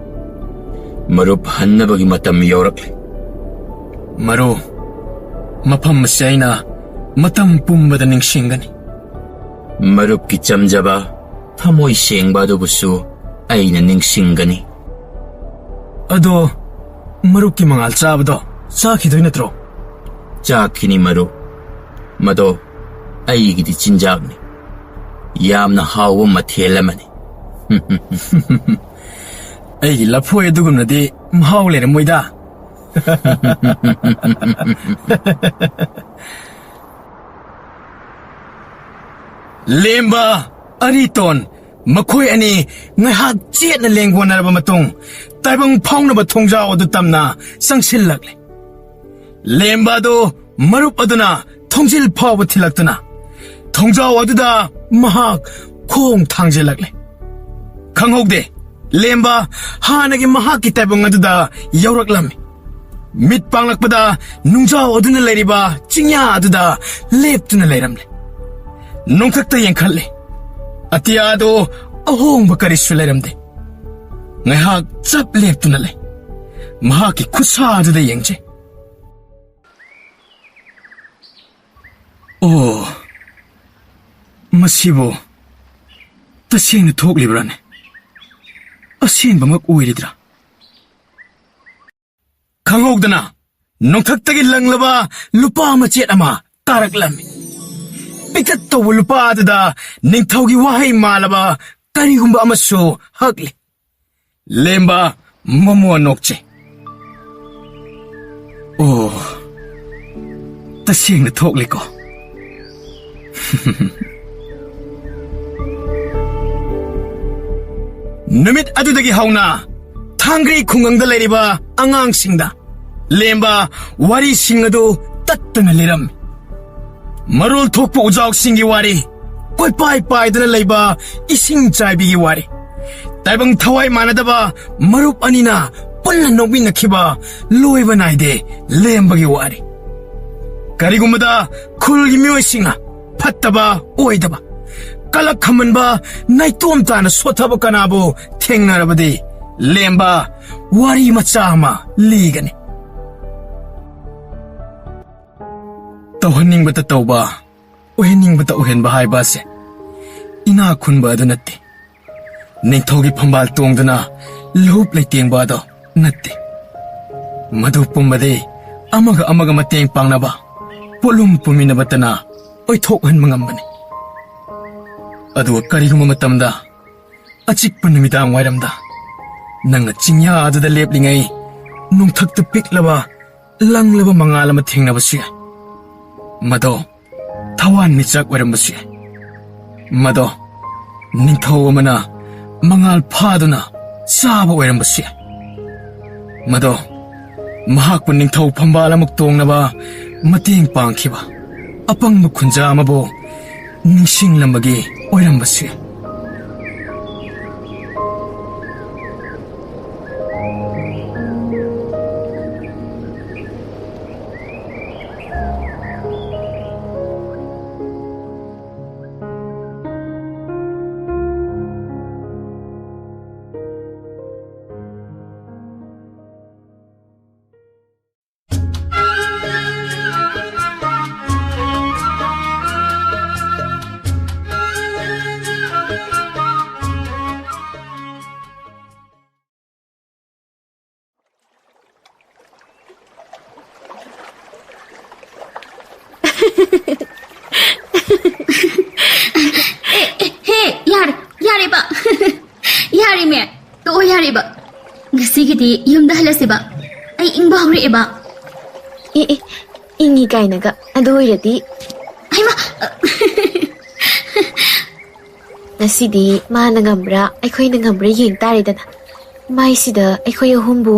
Marup han na bagi matam yorakli. Marup, mapamasyay na matampum ba daning singani? Marup ki chamjaba tamoy siyeng bado busu ay naning singani. Ado, marup ki mga alsabado, sa kidoy na tro. Chaki ni Marup, mado, ꯑꯩꯒꯤꯗꯤ ꯆꯤꯟꯖꯥꯛꯅꯤ ꯌꯥꯝꯅ ꯍꯥꯎꯕ ꯃꯊꯦꯜ ꯑꯃꯅꯤ ꯑꯩꯒꯤ ꯂꯐꯣꯏ ꯑꯗꯨꯒꯨꯝꯅꯗꯤ ꯃꯍꯥꯎ ꯂꯩꯔꯝꯃꯣꯏꯗ ꯂꯦꯝꯕ ꯑꯔꯤꯇꯣꯟ ꯃꯈꯣꯏ ꯑꯅꯤ ꯉꯥꯏꯍꯥꯛ ꯆꯦꯠꯅ ꯂꯦꯡꯒꯣꯟꯅꯔꯕ ꯃꯇꯨꯡ ꯇꯥꯏꯕꯪ ꯐꯥꯎꯅꯕ ꯊꯣꯡꯖꯥꯎ ꯑꯗꯨ ꯇꯝꯅ ꯆꯪꯁꯤꯜꯂꯛꯂꯦ ꯂꯦꯝꯕ ꯑꯗꯨ ꯃꯔꯨꯞ ꯑꯗꯨꯅ ꯊꯣꯡꯖꯤꯜ ꯐꯥꯎꯕ ꯊꯤꯜꯂꯛꯇꯨꯅ ꯊꯣꯡꯖꯥꯎ ꯑꯗꯨꯗ ꯃꯍꯥꯛ ꯈꯣꯡ ꯊꯥꯡꯖꯤꯜꯂꯛꯂꯦ ꯈꯪꯍꯧꯗꯦ ꯂꯦꯝꯕ ꯍꯥꯟꯅꯒꯤ ꯃꯍꯥꯛꯀꯤ ꯇꯥꯏꯕꯪ ꯑꯗꯨꯗ ꯌꯧꯔꯛꯂꯝꯃꯤ ꯃꯤꯠ ꯄꯥꯡꯂꯛꯄꯗ ꯅꯨꯡꯖꯥꯎ ꯑꯗꯨꯅ ꯂꯩꯔꯤꯕ ꯆꯤꯡꯌꯥ ꯑꯗꯨꯗ ꯂꯦꯞꯇꯨꯅ ꯂꯩꯔꯝꯂꯦ ꯅꯣꯡꯊꯛꯇ ꯌꯦꯡꯈꯠꯂꯦ ꯑꯇꯤꯌꯥꯗꯣ ꯑꯍꯣꯡꯕ ꯀꯔꯤꯁꯨ ꯂꯩꯔꯝꯗꯦ ꯉꯥꯏꯍꯥꯛ ꯆꯞ ꯂꯦꯞꯇꯨꯅ ꯂꯩ ꯃꯍꯥꯛꯀꯤ ꯈꯨꯠꯁꯥ ꯑꯗꯨꯗ ꯌꯦꯡꯖꯩ ꯑꯣ ꯃꯁꯤꯕꯨ ꯇꯁꯦꯡꯅ ꯊꯣꯛꯂꯤꯕ꯭ꯔꯥꯅꯦ ꯑꯁꯦꯡꯕꯃꯛ ꯑꯣꯏꯔꯤꯗ꯭ꯔꯥ ꯈꯪꯍꯧꯗꯅ ꯅꯣꯡꯊꯛꯇꯒꯤ ꯂꯪꯂꯕ ꯂꯨꯄꯥ ꯃꯆꯦꯠ ꯑꯃ ꯇꯥꯔꯛꯂꯝꯃꯤ ꯄꯤꯛꯇꯛ ꯇꯧꯕ ꯂꯨꯄꯥ ꯑꯗꯨꯗ ꯅꯤꯡꯊꯧꯒꯤ ꯋꯥꯍꯩ ꯃꯥꯜꯂꯕ ꯀꯔꯤꯒꯨꯝꯕ ꯑꯃꯁꯨ ꯍꯛꯂꯤ ꯂꯦꯝꯕ ꯃꯃꯣꯟ ꯅꯣꯛꯆꯩ ꯑꯣ ꯇꯁꯦꯡꯅ ꯊꯣꯛꯂꯤꯀꯣ ꯅꯨꯃꯤꯠ ꯑꯗꯨꯗꯒꯤ ꯍꯧꯅ ꯊꯥꯡꯒ꯭ꯔꯤ ꯈꯨꯡꯒꯪꯗ ꯂꯩꯔꯤꯕ ꯑꯉꯥꯡꯁꯤꯡꯗ ꯂꯦꯝꯕ ꯋꯥꯔꯤꯁꯤꯡ ꯑꯗꯨ ꯇꯠꯇꯅ ꯂꯤꯔꯝꯃꯤ ꯃꯔꯣꯜ ꯊꯣꯛꯄ ꯎꯖꯥꯎꯁꯤꯡꯒꯤ ꯋꯥꯔꯤ ꯀꯣꯏꯄꯥꯏ ꯄꯥꯏꯗꯨꯅ ꯂꯩꯕ ꯏꯁꯤꯡ ꯆꯥꯏꯕꯤꯒꯤ ꯋꯥꯔꯤ ꯇꯥꯏꯕꯪ ꯊꯋꯥꯏ ꯃꯥꯟꯅꯗꯕ ꯃꯔꯨꯞ ꯑꯅꯤꯅ ꯄꯨꯟꯅ ꯅꯣꯛꯃꯤꯟꯅꯈꯤꯕ ꯂꯣꯏꯕ ꯅꯥꯏꯗꯦ ꯂꯦꯝꯕꯒꯤ ꯋꯥꯔꯤ ꯀꯔꯤꯒꯨꯝꯕꯗ ꯈꯨꯜꯒꯤ ꯃꯤꯑꯣꯏꯁꯤꯡꯅ ꯐꯠꯇꯕ ꯑꯣꯏꯗꯕ ꯀꯂꯛ ꯈꯝꯃꯟꯕ ꯅꯥꯏꯇꯣꯝ ꯇꯥꯅ ꯁꯣꯊꯕ ꯀꯅꯥꯕꯨ ꯊꯦꯡꯅꯔꯕꯗꯤ ꯂꯦꯝꯕ ꯋꯥꯔꯤ ꯃꯆꯥ ꯑꯃ ꯂꯤꯒꯅꯤ ꯇꯧꯍꯟꯅꯤꯡꯕꯇ ꯇꯧꯕ ꯑꯣꯏꯍꯟꯅꯤꯡꯕꯇ ꯑꯣꯏꯍꯟꯕ ꯍꯥꯏꯕ ꯑꯁꯦ ꯏꯅꯥꯛ ꯈꯨꯟꯕ ꯑꯗꯨ ꯅꯠꯇꯦ ꯅꯤꯡꯊꯧꯒꯤ ꯐꯝꯕꯥꯜ ꯇꯣꯡꯗꯨꯅ ꯂꯨꯍꯨꯞ ꯂꯩꯇꯦꯡꯕ ꯑꯗꯣ ꯅꯠꯇꯦ ꯃꯗꯨ ꯄꯨꯝꯕꯗꯤ ꯑꯃꯒ ꯑꯃꯒ ꯃꯇꯦꯡ ꯄꯥꯡꯅꯕ ꯄꯣꯠꯂꯨꯝ ꯄꯨꯃꯤꯟꯅꯕꯇꯅ ꯑꯣꯏꯊꯣꯛꯍꯟꯕ ꯉꯝꯕꯅꯤ ꯑꯗꯨꯒ ꯀꯔꯤꯒꯨꯝꯕ ꯃꯇꯝꯗ ꯑꯆꯤꯛꯄ ꯅꯨꯃꯤꯗꯥꯡ ꯋꯥꯏꯔꯝꯗ ꯅꯪꯅ ꯆꯤꯡꯌꯥ ꯑꯗꯨꯗ ꯂꯦꯞꯂꯤꯉꯩ ꯅꯣꯡꯊꯛꯇ ꯄꯤꯛꯂꯕ ꯂꯪꯂꯕ ꯃꯉꯥꯜ ꯑꯃ ꯊꯦꯡꯅꯕꯁꯨ ꯌꯥꯏ ꯃꯗꯣ ꯊꯋꯥꯟꯃꯤꯆꯥꯛ ꯑꯣꯏꯔꯝꯕꯁꯨ ꯌꯥꯏ ꯃꯗꯣ ꯅꯤꯡꯊꯧ ꯑꯃꯅ ꯃꯉꯥꯜ ꯐꯥꯗꯨꯅ ꯆꯥꯕ ꯑꯣꯏꯔꯝꯕꯁꯨ ꯌꯥꯏ ꯃꯗꯣ ꯃꯍꯥꯛꯄꯨ ꯅꯤꯡꯊꯧ ꯐꯝꯕꯥꯜ ꯑꯃꯨꯛ ꯇꯣꯡꯅꯕ ꯃꯇꯦꯡ ꯄꯥꯡꯈꯤꯕ ꯑꯄꯪꯕ ꯈꯨꯟꯖꯥ ꯑꯃꯕꯨ ꯅꯤꯡꯁꯤꯡꯂꯝꯕꯒꯤ ꯑꯣꯏꯔꯝꯕꯁꯨ ꯌꯥꯏ ꯌꯥꯔꯦꯃꯦ ꯇꯣꯛꯑꯣ ꯌꯥꯔꯦꯕ ꯉꯁꯤꯒꯤꯗꯤ ꯌꯨꯝꯗ ꯍꯜꯂꯁꯦꯕ ꯑꯩ ꯏꯪꯕ ꯍꯧꯔꯛꯑꯦꯕ ꯏꯪꯉꯤ ꯀꯥꯏꯅꯒ ꯑꯗꯨ ꯑꯣꯏꯔꯗꯤ ꯍꯩꯃꯥ ꯉꯁꯤꯗꯤ ꯃꯥꯅ ꯉꯝꯕ꯭ꯔꯥ ꯑꯩꯈꯣꯏꯅ ꯉꯝꯕ꯭ꯔꯥ ꯌꯦꯡ ꯇꯥꯔꯦꯗꯅ ꯃꯥꯏꯁꯤꯗ ꯑꯩꯈꯣꯏ ꯑꯍꯨꯝꯕꯨ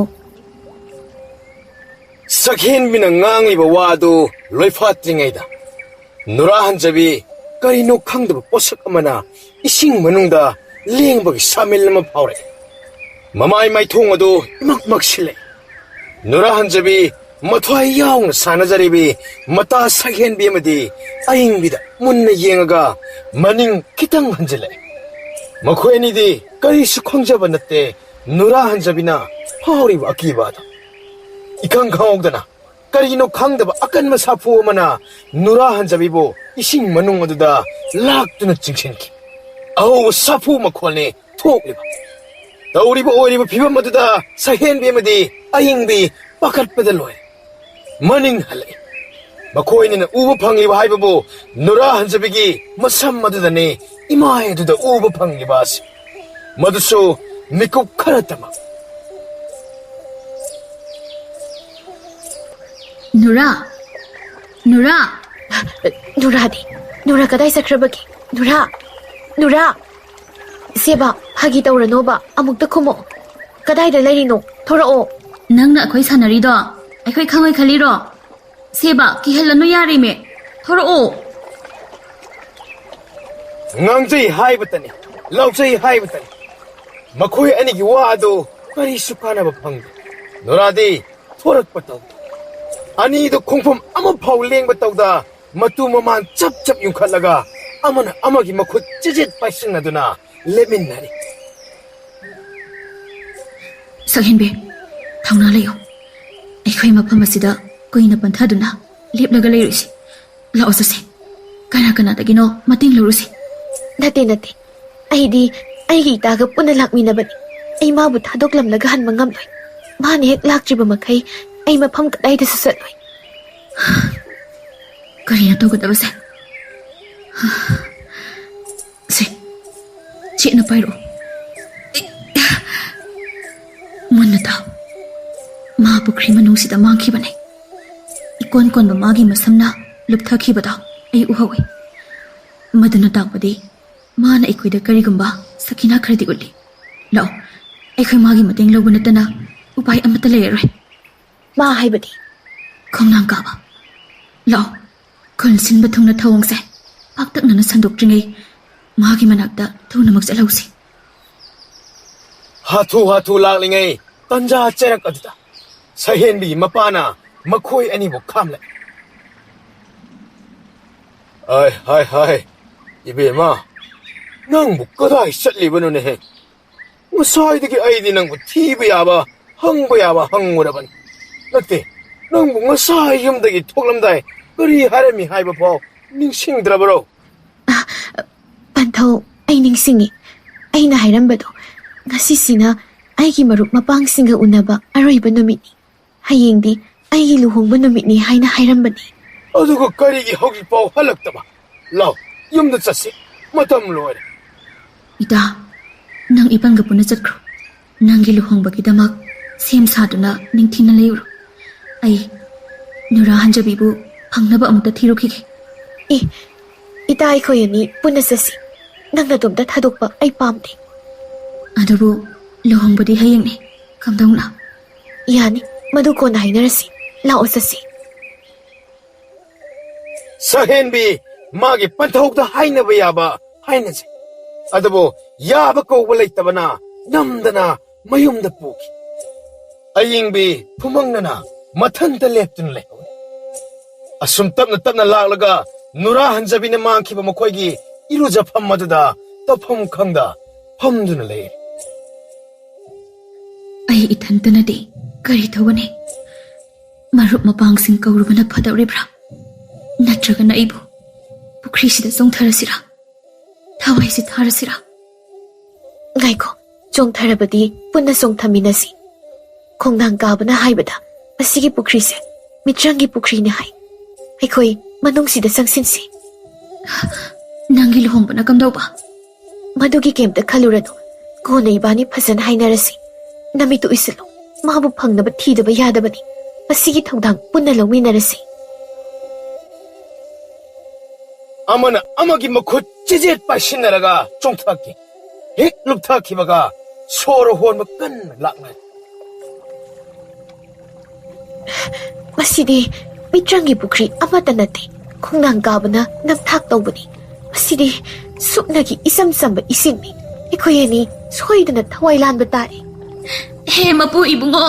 ꯁꯛꯍꯦꯟꯕꯤꯅ ꯉꯥꯡꯂꯤꯕ ꯋꯥꯗꯨ ꯂꯣꯏꯐꯥꯠꯇ꯭ꯔꯤꯉꯩꯗ ꯅꯨꯔꯥ ꯍꯟꯖꯕꯤ ꯀꯔꯤꯅꯣ ꯈꯪꯗꯕ ꯄꯣꯠꯁꯛ ꯑꯃꯅ ꯏꯁꯤꯡ ꯃꯅꯨꯡꯗ ꯂꯦꯡꯕꯒꯤ ꯁꯥꯃꯤꯜ ꯑꯃ ꯐꯥꯎꯔꯛꯏ ꯃꯃꯥꯏ ꯃꯥꯏꯊꯣꯡ ꯑꯗꯨ ꯏꯃꯛ ꯃꯛꯁꯤꯜꯂꯦ ꯅꯨꯔꯥ ꯍꯟꯖꯕꯤ ꯃꯊ꯭ꯋꯥꯏ ꯌꯥꯎꯅ ꯁꯥꯟꯅꯖꯔꯤꯕꯤ ꯃꯇꯥ ꯁꯛꯍꯦꯟꯕꯤ ꯑꯃꯗꯤ ꯑꯏꯪꯕꯤꯗ ꯃꯨꯟꯅ ꯌꯦꯡꯉꯒ ꯃꯅꯤꯡ ꯈꯤꯇꯪ ꯍꯟꯖꯤꯜꯂꯛꯏ ꯃꯈꯣꯏ ꯑꯅꯤꯗꯤ ꯀꯔꯤꯁꯨ ꯈꯪꯖꯕ ꯅꯠꯇꯦ ꯅꯨꯔꯥ ꯍꯟꯖꯕꯤꯅ ꯐꯥꯎꯔꯤꯕ ꯑꯀꯤꯕ ꯑꯗꯨ 이칸 강옥다나 까리노 강다바 아깐마 사푸오마나 누라 한자비보 이싱 마농어두다 락두나 징신키 아우 사푸오마 콜니 톡리바 다우리보 오리보 비밤마두다 사헨비마디 아잉비 빠카르페델로에 머닝 할레 ꯃꯈꯣꯏꯅ ꯎꯕ ꯐꯪꯂꯤꯕ ꯍꯥꯏꯕꯕꯨ ꯅꯨꯔꯥ ꯍꯟꯖꯕꯤꯒꯤ ꯃꯁꯝ ꯑꯗꯨꯗꯅꯤ 이마에 두다 우버 팡리바스 모두소 미국 카라타마 누라 누라디 누라 가다이 사크라바기 누라 세바 하기 떠오르노바 아묵다 코모 가다이다 레리노 돌아오 ꯅꯪꯅ ꯑꯩꯈꯣꯏ ꯁꯥꯟꯅꯔꯤꯗꯣ ꯑꯩꯈꯣ이 ꯈꯪꯉꯣꯏ ꯈꯜꯂꯤꯔꯣ ꯁꯦꯕ ꯀꯤꯍꯜꯂꯅꯨ ꯌꯥꯔꯤꯃꯦ ꯊꯣꯔꯛꯑꯣ ꯉꯥꯡꯖꯩ ꯍꯥꯏꯕꯇꯅꯤ ꯂꯥꯎꯖꯩ ꯍꯥꯏꯕꯇꯅꯤ ꯃꯈꯣꯏ ꯑꯅꯤꯒꯤ ꯋꯥ ꯑꯗꯨ ꯀꯔꯤꯁꯨ ꯀꯥꯟꯅꯕ ꯐꯪꯗꯦ ꯅꯨꯔꯥꯗꯤ ꯊꯣꯔꯛꯄ ꯇꯧꯗꯦ ꯑꯅꯤꯗꯨ ꯈꯣꯡꯐꯝ ꯑꯃꯐꯥꯎ ꯂꯦꯡꯕ ꯇꯧꯗ ꯃꯇꯨ ꯃꯃꯥꯟ ꯆꯞ ꯆꯞ ꯌꯨꯡꯈꯠꯂꯒ ꯑꯃꯅ ꯑꯃꯒꯤ ꯃꯈꯨꯠ ꯆꯤꯖꯤꯠ ꯄꯥꯏꯁꯤꯟꯅꯗꯨꯅ ꯂꯦꯞꯃꯤꯟꯅꯔꯤ ꯁꯛꯍꯦꯟꯕꯤ ꯊꯧꯅꯥ ꯂꯩꯌꯨ ꯑꯩꯈꯣꯏ ꯃꯐꯝ ꯑꯁꯤꯗ ꯀꯨꯏꯅ ꯄꯟꯊꯗꯨꯅ ꯂꯦꯞꯂꯒ ꯂꯩꯔꯨꯁꯤ ꯂꯥꯛꯑꯣ ꯆꯠꯁꯤ ꯀꯅꯥ ꯀꯅꯥꯗꯒꯤꯅꯣ ꯃꯇꯦꯡ ꯂꯧꯔꯨꯁꯤ ꯅꯠꯇꯦ ꯑꯩꯗꯤ ꯑꯩꯒꯤ ꯏꯇꯥꯒ ꯄꯨꯟꯅ ꯂꯥꯛꯃꯤꯟꯅꯕꯅꯤ ꯑꯩ ꯃꯥꯕꯨ ꯊꯥꯗꯣꯛꯂꯝꯂꯒ ꯍꯟꯕ ꯉꯝꯂꯣꯏ ꯃꯥꯅ ꯍꯦꯛ ꯂꯥꯛꯇ꯭ꯔꯤꯕ ꯃꯈꯩ ꯑꯩ ꯃꯐꯝ ꯀꯗꯥꯏꯗꯁꯨ ꯆꯠꯂꯣꯏ ꯀꯔꯤꯅꯣ ꯇꯧꯒꯗꯕꯁꯦ ꯁꯤ ꯆꯦꯠꯅ ꯄꯥꯏꯔꯛꯑꯣ ꯃꯨꯟꯅ ꯇꯥꯎ ꯃꯥ ꯄꯨꯈ꯭ꯔꯤ ꯃꯅꯨꯡꯁꯤꯗ ꯃꯥꯡꯈꯤꯕꯅꯤ ꯏꯀꯣꯟ ꯀꯣꯟꯕ ꯃꯥꯒꯤ ꯃꯁꯝꯅ ꯂꯨꯞꯊꯈꯤꯕꯗꯣ ꯑꯩ ꯎꯍꯧꯏ ꯃꯗꯨꯅ ꯇꯥꯛꯄꯗꯤ ꯃꯥꯅ ꯑꯩꯈꯣꯏꯗ ꯀꯔꯤꯒꯨꯝꯕ ꯁꯈꯤꯅꯥ ꯈꯔꯗꯤ ꯎꯠꯂꯤ ꯂꯥꯛꯑꯣ ꯑꯩꯈꯣꯏ ꯃꯥꯒꯤ ꯃꯇꯦꯡ ꯂꯧꯕ ꯅꯠꯇꯅ ꯎꯄꯥꯏ ꯑꯃꯠꯇ ꯂꯩꯔꯔꯣꯏ ꯃꯥ ꯍꯥꯏꯕꯗꯤ ꯈꯣꯡꯅꯥꯡ ꯀꯥꯕ ꯂꯥꯛꯑꯣ ꯈꯨꯟ ꯁꯤꯟꯕ ꯊꯨꯡꯅ ꯊꯧꯑꯣꯡꯁꯦ ꯄꯥꯛꯇꯛꯅꯅ ꯁꯟꯗꯣꯛꯇ꯭ꯔꯤꯉꯩ ꯃꯥꯒꯤ ꯃꯅꯥꯛꯇ ꯊꯨꯅꯃꯛ ꯆꯠꯍꯧꯁꯤ ꯍꯥꯊꯨ ꯂꯥꯛꯂꯤꯉꯩ ꯇꯟꯖꯥ ꯆꯩꯔꯛ ꯑꯗꯨꯗ ꯁꯍꯦꯟꯕꯤꯒꯤ ꯃꯄꯥꯅ ꯃꯈꯣꯏ ꯑꯅꯤꯕꯨ ꯈꯥꯝꯂꯦ ꯍꯥꯏ 이베마 낭부 끄다이 썰리버너네 무사이드기 아이디 낭부 티브야바 헝부야바 헝무라반 낫대 낭부 무사이 힘드기 톡람다이 그리 하람이 하이버포 닝싱드라버로 ꯄꯟꯊꯧ ꯑꯩ ꯅꯤꯡꯁꯤꯡꯉꯤ ꯑꯩꯅ ꯍꯥꯏꯔꯝꯕꯗꯣ ꯉꯁꯤꯁꯤꯅ ꯑꯩꯒꯤ ꯃꯔꯨꯞ ꯃꯄꯥꯡꯁꯤꯡꯒ ꯎꯅꯕ ꯑꯔꯣꯏꯕ ꯅꯨꯃꯤꯠꯅꯤ ꯍꯌꯦꯡꯗꯤ ꯑꯩꯒꯤ ꯂꯨꯍꯣꯡꯕ ꯅꯨꯃꯤꯠꯅꯤ ꯍꯥꯏꯅ ꯍꯥꯏꯔꯝꯕꯅꯤ ꯑꯗꯨꯒ ꯀꯔꯤꯒꯤ ꯍꯧꯖꯤꯛꯐꯥꯎ ꯍꯜꯂꯛꯇꯕ ꯂꯥꯎ ꯌꯨꯝꯗ ꯆꯠꯁꯤ ꯃꯇꯝ ꯂꯣꯏꯔꯦ ꯏꯇꯥ ꯅꯪ ꯏꯄꯟꯒ ꯄꯨꯟꯅ ꯆꯠꯈ꯭ꯔꯣ ꯅꯪꯒꯤ ꯂꯨꯍꯣꯡꯕꯒꯤꯗꯃꯛ ꯁꯦꯝ ꯁꯥꯗꯨꯅ ꯅꯤꯡꯊꯤꯅ ꯂꯩꯔꯨꯔꯣ ꯑꯩ ꯅꯨꯔꯥ ꯍꯟꯖꯕꯤꯕꯨ ꯐꯪꯅꯕ ꯑꯃꯨꯛꯇ ꯊꯤꯔꯨꯈꯤꯒꯦ ꯏꯇꯥ ꯑꯩꯈꯣꯏ ꯑꯅꯤ ꯄꯨꯟꯅ ꯆꯠꯁꯤ ꯅꯪ ꯅꯇꯣꯝꯇ ꯊꯥꯗꯣꯛꯄ ꯑꯩ ꯄꯥꯝꯗꯦ ꯑꯗꯨꯕꯨ ꯂꯨꯍꯣꯡꯕꯗꯤ ꯍꯌꯦꯡꯅꯤ ꯀꯝꯗꯧꯅ ꯌꯥꯅꯤ ꯃꯗꯨ ꯀꯣꯟꯅ ꯍꯥꯏꯅꯔꯁꯤ ꯂꯥꯛꯑꯣ ꯆꯠꯁꯤ ꯁꯍꯦꯟꯕꯤ ꯃꯥꯒꯤ ꯄꯟꯊꯧꯗ ꯍꯥꯏꯅꯕ ꯌꯥꯕ ꯍꯥꯏꯅꯁꯤ ꯑꯗꯨꯕꯨ ꯌꯥꯕ ꯀꯧꯕ ꯂꯩꯇꯕꯅ ꯅꯝꯗꯅ ꯃꯌꯨꯝꯗ ꯄꯨꯈꯤ ꯑꯌꯤꯡꯕꯤ ꯐꯨꯃꯪꯅꯅ ꯃꯊꯟꯇ ꯂꯦꯞꯇꯨꯅ ꯂꯩꯍꯧꯏ ꯑꯁꯨꯝ ꯇꯞꯅ ꯂꯥꯛꯂꯒ ꯅꯨꯔꯥ ꯍꯟꯖꯕꯤꯅ ꯃꯥꯡꯈꯤꯕ ꯃꯈꯣꯏꯒꯤ ꯏꯔꯨꯖꯐꯝ ꯑꯗꯨꯗ ꯇꯧꯐꯝ ꯈꯪꯗ ꯐꯝꯗꯨꯅ ꯂꯩꯔꯤ ꯑꯩ ꯏꯊꯟꯇꯅꯗꯤ ꯀꯔꯤ ꯇꯧꯒꯅꯤ ꯃꯔꯨꯞ ꯃꯄꯥꯡꯁꯤꯡ ꯀꯧꯔꯨꯕꯅ ꯐꯗꯧꯔꯤꯕ꯭ꯔꯥ ꯅꯠꯇ꯭ꯔꯒꯅ ꯑꯩꯕꯨ ꯄꯨꯈ꯭ꯔꯤꯁꯤꯗ ꯆꯣꯡꯊꯔꯁꯤꯔꯥ ꯊꯋꯥꯏꯁꯤ ꯊꯥꯔꯁꯤꯔꯥ ꯉꯥꯏꯈꯣ ꯆꯣꯡꯊꯔꯕꯗꯤ ꯄꯨꯟꯅ ꯆꯣꯡꯊꯃꯤꯟꯅꯁꯤ ꯈꯣꯡꯅꯥꯡ ꯀꯥꯕꯅ ꯍꯥꯏꯕꯗ ꯑꯁꯤꯒꯤ ꯄꯨꯈ꯭ꯔꯤꯁꯦ ꯃꯤꯇ꯭ꯔꯪꯒꯤ ꯄꯨꯈ꯭ꯔꯤꯅꯤ ꯍꯥꯏ ꯑꯩꯈꯣꯏ ꯃꯅꯨꯡꯁꯤꯗ ꯆꯪꯁꯤꯟꯁꯤ ꯅꯪꯒꯤ ꯂꯨꯍꯣꯡꯕꯅ ꯀꯝꯗꯧꯕ ꯃꯗꯨꯒꯤ ꯀꯩꯝꯇ ꯈꯜꯂꯨꯔꯅꯨ ꯀꯣꯟꯅ ꯏꯕꯥꯅꯤ ꯐꯖꯅ ꯍꯥꯏꯅꯔꯁꯤ ꯅꯃꯤꯠꯇꯨ ꯎꯏꯁꯤꯜꯂꯨ ꯃꯥꯕꯨ ꯐꯪꯅꯕ ꯊꯤꯗꯕ ꯌꯥꯗꯕꯅꯤ ꯃꯁꯤꯒꯤ ꯊꯧꯗꯥꯡ ꯄꯨꯟꯅ ꯂꯧꯃꯤꯟꯅꯔꯁꯤ ꯑꯃꯅ ꯑꯃꯒꯤ ꯃꯈꯨꯠ ꯆꯤꯖꯦꯠ ꯄꯥꯏꯁꯤꯟꯅꯔꯒ ꯆꯣꯡꯊꯈꯤ ꯍꯦꯛ ꯂꯨꯞꯊꯈꯤꯕꯒ ꯁꯣꯔ ꯍꯣꯟꯕ ꯀꯟꯅ ꯂꯥꯛꯅꯔꯤ ꯃꯁꯤꯗꯤ ꯃꯤꯇ꯭ꯔꯪꯒꯤ ꯄꯨꯈ꯭ꯔꯤ ꯑꯃꯠꯇ ꯅꯠꯇꯦ ꯈꯣꯡꯅꯥꯡ ꯀꯥꯕꯅ ꯅꯝꯊꯥꯛ ꯇꯧꯕꯅꯤ ꯃꯁꯤꯗꯤ ꯁꯨꯞꯅꯒꯤ ꯏꯆꯝ ꯆꯝꯕ ꯏꯁꯤꯡꯅꯤ ꯑꯩꯈꯣꯏ ꯑꯅꯤ ꯁꯣꯏꯗꯅ ꯊꯋꯥꯏ ꯂꯥꯟꯕ ꯇꯥꯔꯦ ꯍꯦ ꯃꯄꯨ ꯏꯕꯨꯡꯉꯣ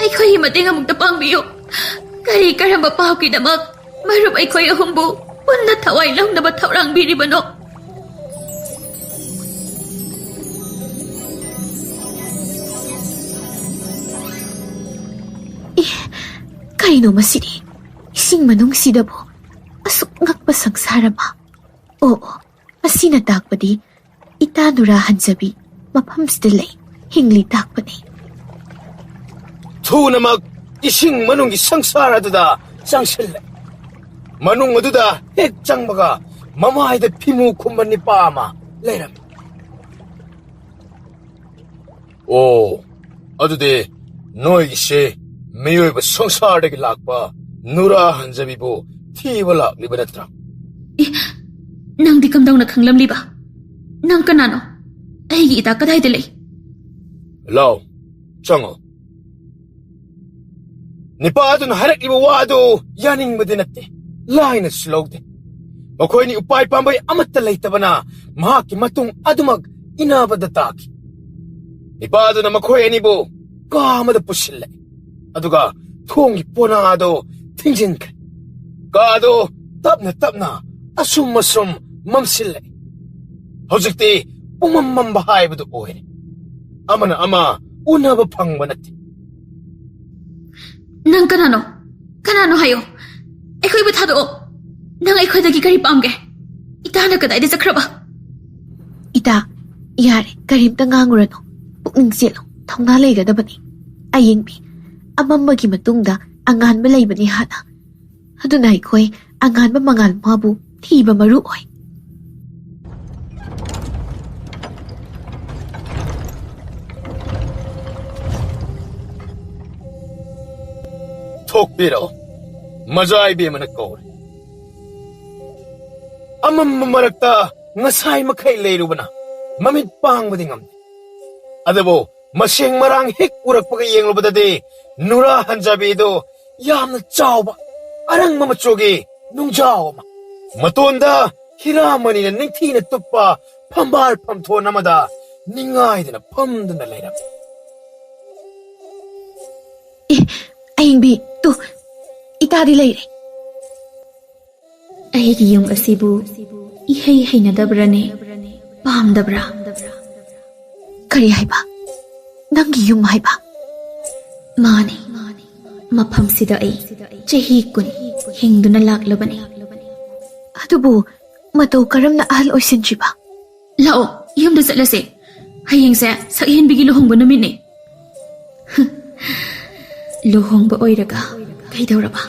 ꯑꯩꯈꯣꯏꯒꯤ ꯃꯇꯦꯡ ꯑꯃꯨꯛꯇ ꯄꯥꯡꯕꯤꯌꯨ ꯀꯔꯤ ꯀꯔꯝꯕ ꯄꯥꯎꯒꯤꯗꯃꯛ ꯃꯔꯨꯞ ꯑꯩꯈꯣꯏ ꯑꯍꯨꯝꯕꯨ ꯄꯨꯟꯅ ꯊꯋꯥꯏ ꯂꯧꯅꯕ ꯊꯧꯔꯥꯡꯕꯤꯔꯤꯕꯅꯣ ꯀꯔꯤꯅꯣ ꯃꯁꯤꯗꯤ ꯏꯁꯤꯡ ꯃꯅꯨꯡꯁꯤꯗꯕꯨ ꯑꯁꯨꯛ ꯉꯛꯄ ꯁꯪꯁꯥꯔ ꯑꯃ ꯑꯣ ꯃꯁꯤꯅ ꯇꯥꯛꯄꯗꯤ ꯏꯇꯥ ꯅꯨꯔꯥ ꯍꯟꯖꯕꯤ ꯃꯐꯝꯁꯤꯗ ꯂꯩ ꯍꯤꯡꯂꯤ ꯇꯥꯛꯄꯅꯤ ꯊꯨꯅꯃꯛ ꯏꯁꯤꯡ ꯃꯅꯨꯡꯒꯤ ꯁꯪꯁꯥꯔ ꯑꯗꯨꯗ ꯆꯪꯁꯤꯜꯂꯦ Manung aduda hek changbaga mamaida pimu khumban ni pa ama leiram. Oh, adude noi se miyoi ba sangsar dagi lakpa nura hanjabi bu thiba lakliba natra. Nang di kamdang na khanglam liba. Nang kanano? Ay ita kaday delay. Lao, chango. Nipa adun harak iba wado yaning madinate. Lain slow de. Makoy ni upay pambay amatalay tabana mahaki matung adumag inabadataki. Nipa adun na makoy anibo kamada pusile. Aduga thongi ponado tingjin ka. Kado tapna asum mamsile. Hojikti umamam bahay badu oy. Amana ama unaba pangba nati. Nang kanano? Kanano hayo? Ako'y batado. Nang ako'y dagi kari pamge. Ita na kaday di sa kraba. Ita, yari, karim ta ngangurano. Pukning silo, taong nalay ka dapat ni. Aying pi, amamagi matungda, angan balay ba ni Hana. Adunay ko'y, angan ba mangal mabu, di ba maruoy. Tokbiro, majay bi manakor. Amam marakta ngasay makay lero ba na? Mamid pang badingam. Adabo, masyeng marang hik urak pagayeng lo ba dadi? Nura hanjabi do, yam na chaw ba? Arang mamachogi, nung chaw ma. Matunda, hiramani na ningti na tupa, pambal pamto namada, ningay din na pamda na lera. Aying bi, to, ita di lay. Aygi yung asibu, ihay na dabrane, pam dabra. Kari hay ba? Nanggi yung hay ba? Mani, mapam sida ay, chahi kun, hingdo na laklabani. Adubo, mataw karam na ahal o sinji ba? Lao, yung da sa lasi. Hayang sa ihin bigi luhong ba namin eh. Luhong ba oy raga, kay daw ba?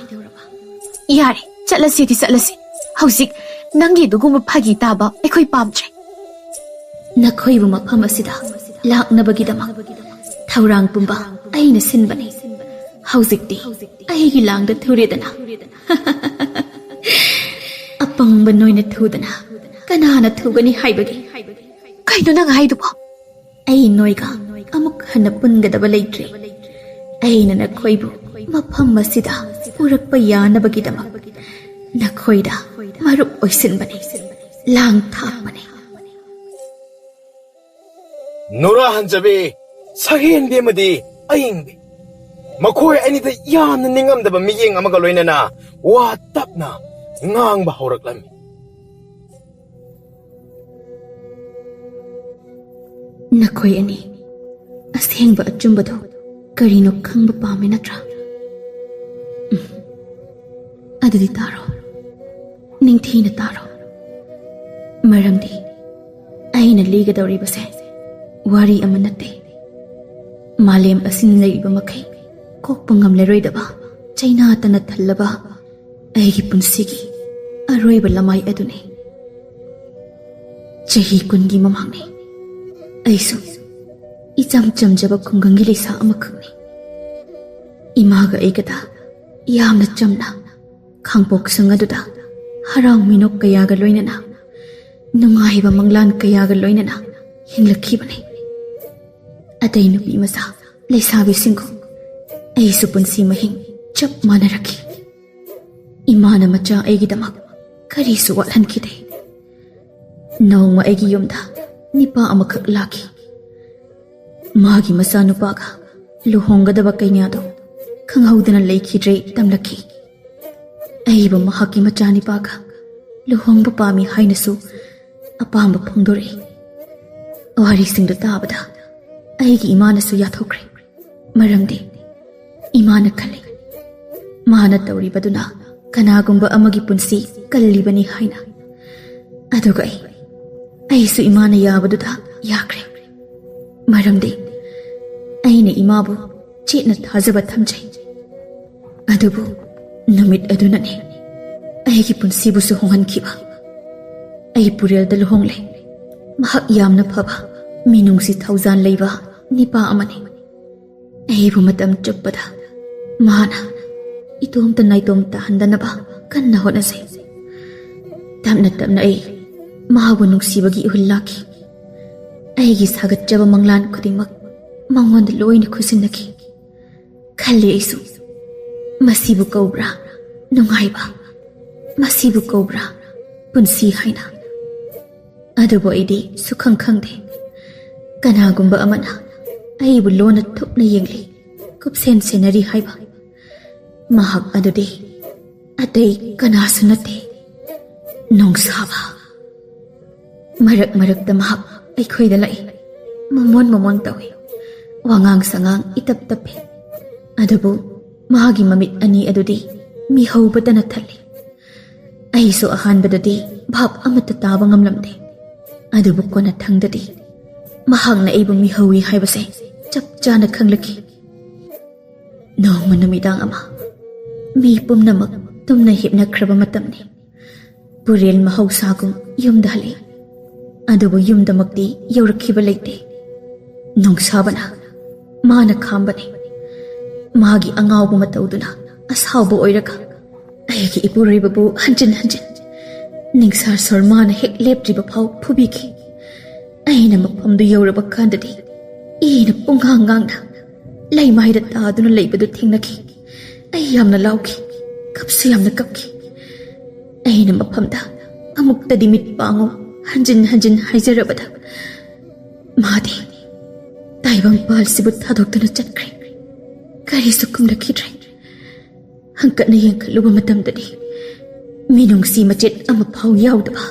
Yari, salasi di salasi. Hausik, nanggi dugong mapagi taba, ako'y pamchay. Nakoy bu mapam asida, lak na bagidamak. Taurang pumba, ay nasinbani. Hausik di, ay gilang da turidana. Apang banoy na tudana, kanana tugani haybagi. Kaino nang haydo po? Ay noy ka, amuk hanapun gadaba laytre. Ay na nakoy bu, mapam asida, urak pa yan na bagidamak. Nakoy da, marup oy sinbani, lang takbani. Nura hanjabi, sahin bi madi, aying bi. Makoy anita yan na ningam da ba miyeng amagaloy na na, watap na, ngang bahaurak lami. Nakoy ani, asing ba at jumba do, karino kang bapami na tra. Adadi taro, ningti na taro. Maramdi, ay naliga daw riba se, wari amanate. Malim asin na iba makay, kok pangamleroy da ba, China tanat halaba, ay gipunsigi, aroy ba lamay aduni. Chahi kungi mamangni, ay su, icham-cham jabab kungangili sa amakagni. Imaga ay gada, iyam na cham na, kangpok sa nga duda, harang minok kaya galoy na na, nungahi ba manglan kaya galoy na na, hinglaki ba na. Atay nupi masa, lay sabi singko, ay supon si mahing, chap manaraki. Imana matya ay gidamak, karisu walan kitay. Naong maigi yumda, nipa amakaklaki. Magi masano paga, luhong gadaba kay niya do, kang hawdan lay kidray tamlaki. Ay ba mahaki matyani paga, luhong papami hay nasu, apamba pangdore. Wari sing do tabada, ay gi imana su yathokre. Maramdi, imana kali. Mahana tawri baduna, kanagumba amagi punsi, kalibani hay na. Aduga ay su imana yabaduda, yakre. Maramdi, ay na imabu, chit na tazaba tamchay. Adubu, namit aduna ni. ꯑꯩꯒꯤ ꯄꯨꯟꯁꯤꯕꯨꯁꯨ ꯍꯣꯡꯍꯟꯈꯤꯕ ꯑꯩ ꯄꯨꯔꯦꯜꯗ ꯂꯨꯍꯣꯡꯂꯦ ꯃꯍꯥꯛ ꯌꯥꯝꯅ ꯐꯕ ꯃꯤꯅꯨꯡꯁꯤ ꯊꯧꯖꯥꯜ ꯂꯩꯕ ꯅꯤꯄꯥ ꯑꯃꯅꯤ ꯑꯩꯕꯨ ꯃꯇꯝ ꯆꯨꯞꯄꯗ ꯃꯥꯅ ꯏꯇꯣꯝꯇ ꯅꯥꯏꯇꯣꯝ ꯇꯥꯍꯟꯗꯅꯕ ꯀꯟꯅ ꯍꯣꯠꯅꯖꯩ ꯇꯞꯅ ꯇꯞꯅ ꯑꯩ ꯃꯍꯥꯛꯕꯨ ꯅꯨꯡꯁꯤꯕꯒꯤ ꯏꯍꯨꯜ ꯂꯥꯛꯈꯤ ꯑꯩꯒꯤ ꯁꯥꯒꯠꯆꯕ ꯃꯪꯂꯥꯟ ꯈꯨꯗꯤꯡꯃꯛ ꯃꯉꯣꯟꯗ ꯂꯣꯏꯅ ꯈꯨꯠꯁꯤꯟꯅꯈꯤ ꯈꯜꯂꯤ ꯑꯩꯁꯨ ꯃꯁꯤꯕꯨ ꯀꯧꯕ꯭ꯔꯥ ꯅꯨꯡꯉꯥꯏꯕ ꯃꯁꯤꯕꯨ ꯀꯧꯕ꯭ꯔꯥ ꯄꯨꯟꯁꯤ ꯍꯥꯏꯅ ꯑꯗꯨꯕꯨ ꯑꯩꯗꯤ ꯁꯨꯈꯪ ꯈꯪꯗꯦ ꯀꯅꯥꯒꯨꯝꯕ ꯑꯃꯅ ꯑꯩꯕꯨ ꯂꯣꯟꯅ ꯊꯨꯞꯅ ꯌꯦꯡꯂꯤ ꯀꯨꯞꯁꯦꯟ ꯁꯦꯟꯅꯔꯤ ꯍꯥꯏꯕ ꯃꯍꯥꯛ ꯑꯗꯨꯗꯤ ꯑꯇꯩ ꯀꯅꯥꯁꯨ ꯅꯠꯇꯦ ꯅꯣꯡꯁꯥꯕ ꯃꯔꯛ ꯃꯔꯛꯇ ꯃꯍꯥꯛ ꯑꯩꯈꯣꯏꯗ ꯂꯥꯛꯏ ꯃꯃꯣꯟ ꯇꯧꯏ ꯋꯥꯉꯥꯡ ꯁꯉꯥꯡ ꯏꯇꯞ ꯇꯞꯄꯤ ꯑꯗꯨꯕꯨ ꯃꯍꯥꯛꯀꯤ ꯃꯃꯤꯠ ꯑꯅꯤ ꯑꯗꯨꯗꯤ ꯃꯤꯍꯧꯕꯇꯅ ꯊꯜꯂꯤ ꯑꯩꯁꯨ ꯑꯍꯥꯟꯕꯗꯗꯤ ꯚꯥꯞ ꯑꯃꯠꯇ ꯇꯥꯕ ꯉꯝꯂꯝꯗꯦ ꯑꯗꯨꯕꯨ ꯀꯣꯟꯅꯊꯪꯗꯗꯤ ꯃꯍꯥꯛꯅ ꯑꯩꯕꯨ ꯃꯤꯍꯧꯏ ꯍꯥꯏꯕꯁꯦ ꯆꯞ ꯆꯥꯅ ꯈꯪꯂꯛꯈꯤ ꯅꯣꯡꯃ ꯅꯨꯃꯤꯗꯥꯡ ꯑꯃ ꯃꯤ ꯄꯨꯝꯅꯃꯛ ꯇꯨꯝꯅ ꯍꯤꯞꯅꯈ꯭ꯔꯕ ꯃꯇꯝꯅꯤ ꯄꯨꯔꯦꯜ ꯃꯍꯧꯁꯥꯒꯨꯝ ꯌꯨꯝꯗ ꯍꯜꯂꯛꯏ ꯑꯗꯨꯕꯨ ꯌꯨꯝꯗꯃꯛꯇꯤ ꯌꯧꯔꯛꯈꯤꯕ ꯂꯩꯇꯦ ꯅꯣꯡꯁꯥꯕꯅ ꯃꯥꯅ ꯈꯥꯝꯕꯅꯤ ꯃꯥꯒꯤ ꯑꯉꯥꯎꯕ ꯃꯇꯧꯗꯨꯅ ꯑꯁꯥꯎꯕ ꯑꯣꯏꯔꯒ ꯑꯩꯒꯤ ꯏꯄꯨꯔꯣꯏꯕꯕꯨ ꯍꯟꯖꯤꯟ ꯍꯟꯖꯤन ꯅꯤꯡꯁꯥ ꯁꯣꯔ ꯃꯥꯅ ꯍꯦꯛ ꯂꯦꯞꯇ꯭ꯔꯤꯕ ꯐꯥꯎ ꯐꯨꯕꯤꯈꯤ ꯑꯩꯅ ꯃꯐꯝꯗꯨ ꯌꯧꯔꯕ ꯀꯥꯟꯗꯗꯤ ꯏꯅ ꯄꯨꯡꯉꯥꯡꯉꯥꯡꯅ ꯂꯩꯃꯥꯏꯗ ꯇꯥꯗꯨꯅ ꯂꯩꯕꯗꯨ ꯊꯦꯡꯅꯈꯤ ꯑꯩ ꯌꯥꯝꯅ ꯂꯥꯎꯈꯤ ꯀꯞꯁꯨ ꯌꯥꯝꯅ ꯀꯞꯈꯤ ꯑꯩꯅ ꯃꯐꯝꯗ ꯑꯃꯨꯛꯇꯗꯤ ꯃꯤꯠ ꯄꯥꯡꯉꯨ ꯍꯟꯖꯤꯟ ꯍꯟꯖꯤꯟ ꯍꯥꯏꯖꯔꯕꯗ ꯃꯥꯗꯤ ꯇꯥꯏꯕꯪꯄꯥꯜꯁꯤꯕꯨ ꯊꯥꯗꯣꯛꯇꯨꯅ ꯆꯠꯈ꯭ꯔꯦ ꯀꯔꯤꯁꯨ ꯈꯨꯝꯂꯛꯈꯤꯗ꯭ꯔꯦ ꯍꯪꯀꯠꯅ ꯌꯦꯡꯈꯠꯂꯨꯕ ꯃꯇꯝꯗꯗꯤ ꯃꯤꯅꯨꯡꯁꯤ ꯃꯆꯦꯠ ꯑꯃ ꯐꯥꯎ ꯌꯥꯎꯗꯕ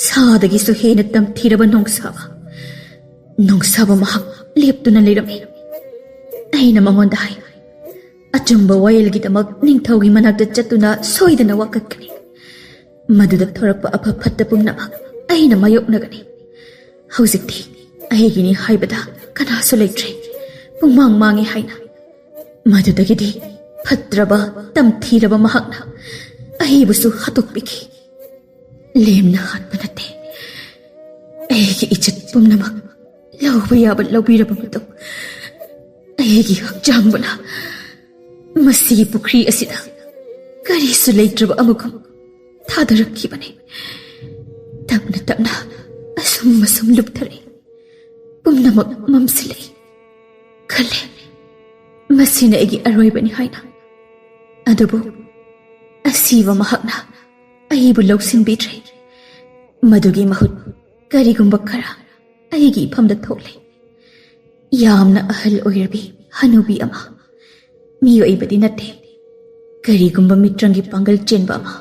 ꯁꯥꯗꯒꯤꯁꯨ ꯍꯦꯟꯅ ꯇꯝꯊꯤꯔꯕ ꯅꯣꯡꯁꯥꯕ ꯃꯍꯥꯛ ꯂꯦꯞꯇꯨꯅ ꯂꯩꯔꯝꯃꯤ ꯑꯩꯅ ꯃꯉꯣꯟꯗ ꯍꯥꯏ ꯑꯆꯨꯝꯕ ꯋꯥꯌꯦꯜꯒꯤꯗꯃꯛ ꯅꯤꯡꯊꯧꯒꯤ ꯃꯅꯥꯛꯇ ꯆꯠꯇꯨꯅ ꯁꯣꯏꯗꯅ ꯋꯥꯀꯠꯀꯅꯤ ꯃꯗꯨꯗ ꯊꯣꯔꯛꯄ ꯑꯐ ꯐꯠꯇ ꯄꯨꯝꯅꯃꯛ ꯑꯩꯅ ꯃꯥꯌꯣꯛꯅꯒꯅꯤ ꯍꯧꯖꯤꯛꯇꯤ ꯑꯩꯒꯤꯅꯤ ꯍꯥꯏꯕꯗ ꯀꯅꯥꯁꯨ ꯂꯩꯇ꯭ꯔꯦ ꯄꯨꯡꯃꯥꯡ ꯃꯥꯡꯉꯤ ꯍꯥꯏꯅ ꯃꯗꯨꯗꯒꯤꯗꯤ ꯐꯠꯇ꯭ꯔꯕ ꯇꯝꯊꯤꯔꯕ ꯃꯍꯥꯛꯅ ꯑꯩꯕꯨꯁꯨ ꯍꯥꯠꯇꯣꯛꯄꯤꯈꯤ ꯂꯦꯝꯅ ꯍꯥꯠꯄ ꯅꯠꯇꯦ ꯑꯩꯒꯤ ꯏꯖꯠ ꯄꯨꯝꯅꯃꯛ ꯂꯧꯕ ꯌꯥꯕ ꯂꯧꯕꯤꯔꯕ ꯃꯇꯨꯡ ꯑꯩꯒꯤ ꯍꯛꯆꯥꯡꯕꯨꯅ ꯃꯁꯤꯒꯤ ꯄꯨꯈ꯭ꯔꯤ ꯑꯁꯤꯗ ꯀꯔꯤꯁꯨ ꯂꯩꯇ꯭ꯔꯕ ꯑꯃꯒꯨꯝ ꯊꯥꯗꯔꯛꯈꯤꯕꯅꯤ ꯇꯞꯅ ꯇꯞꯅ ꯑꯁꯨꯝ ꯂꯨꯞꯊꯔꯛꯏ ꯄꯨꯝꯅꯃꯛ ꯃꯝꯁꯤꯜꯂꯛꯏ ꯈꯜꯂꯦ ꯃꯁꯤꯅ ꯑꯩꯒꯤ ꯑꯔꯣꯏꯕꯅꯤ ꯍꯥꯏꯅ ꯑꯗꯨꯕꯨ ꯑꯁꯤꯕ ꯃꯍꯥꯛꯅ ꯑꯩꯕꯨ ꯂꯧꯁꯤꯟꯕꯤꯗ꯭ꯔꯦ ꯃꯗꯨꯒꯤ ꯃꯍꯨꯠ ꯀꯔꯤꯒꯨꯝꯕ ꯈꯔ ꯑꯩꯒꯤ ꯏꯐꯝꯗ ꯊꯣꯛꯂꯦ ꯌꯥꯝꯅ ꯑꯍꯜ ꯑꯣꯏꯔꯕꯤ ꯍꯅꯨꯕꯤ ꯑꯃ ꯃꯤꯑꯣꯏꯕꯗꯤ ꯅꯠꯇꯦ ꯀꯔꯤꯒꯨꯝꯕ ꯃꯤꯇ꯭ꯔꯪꯒꯤ ꯄꯥꯡꯒꯜ ꯆꯦꯟꯕ ꯑꯃ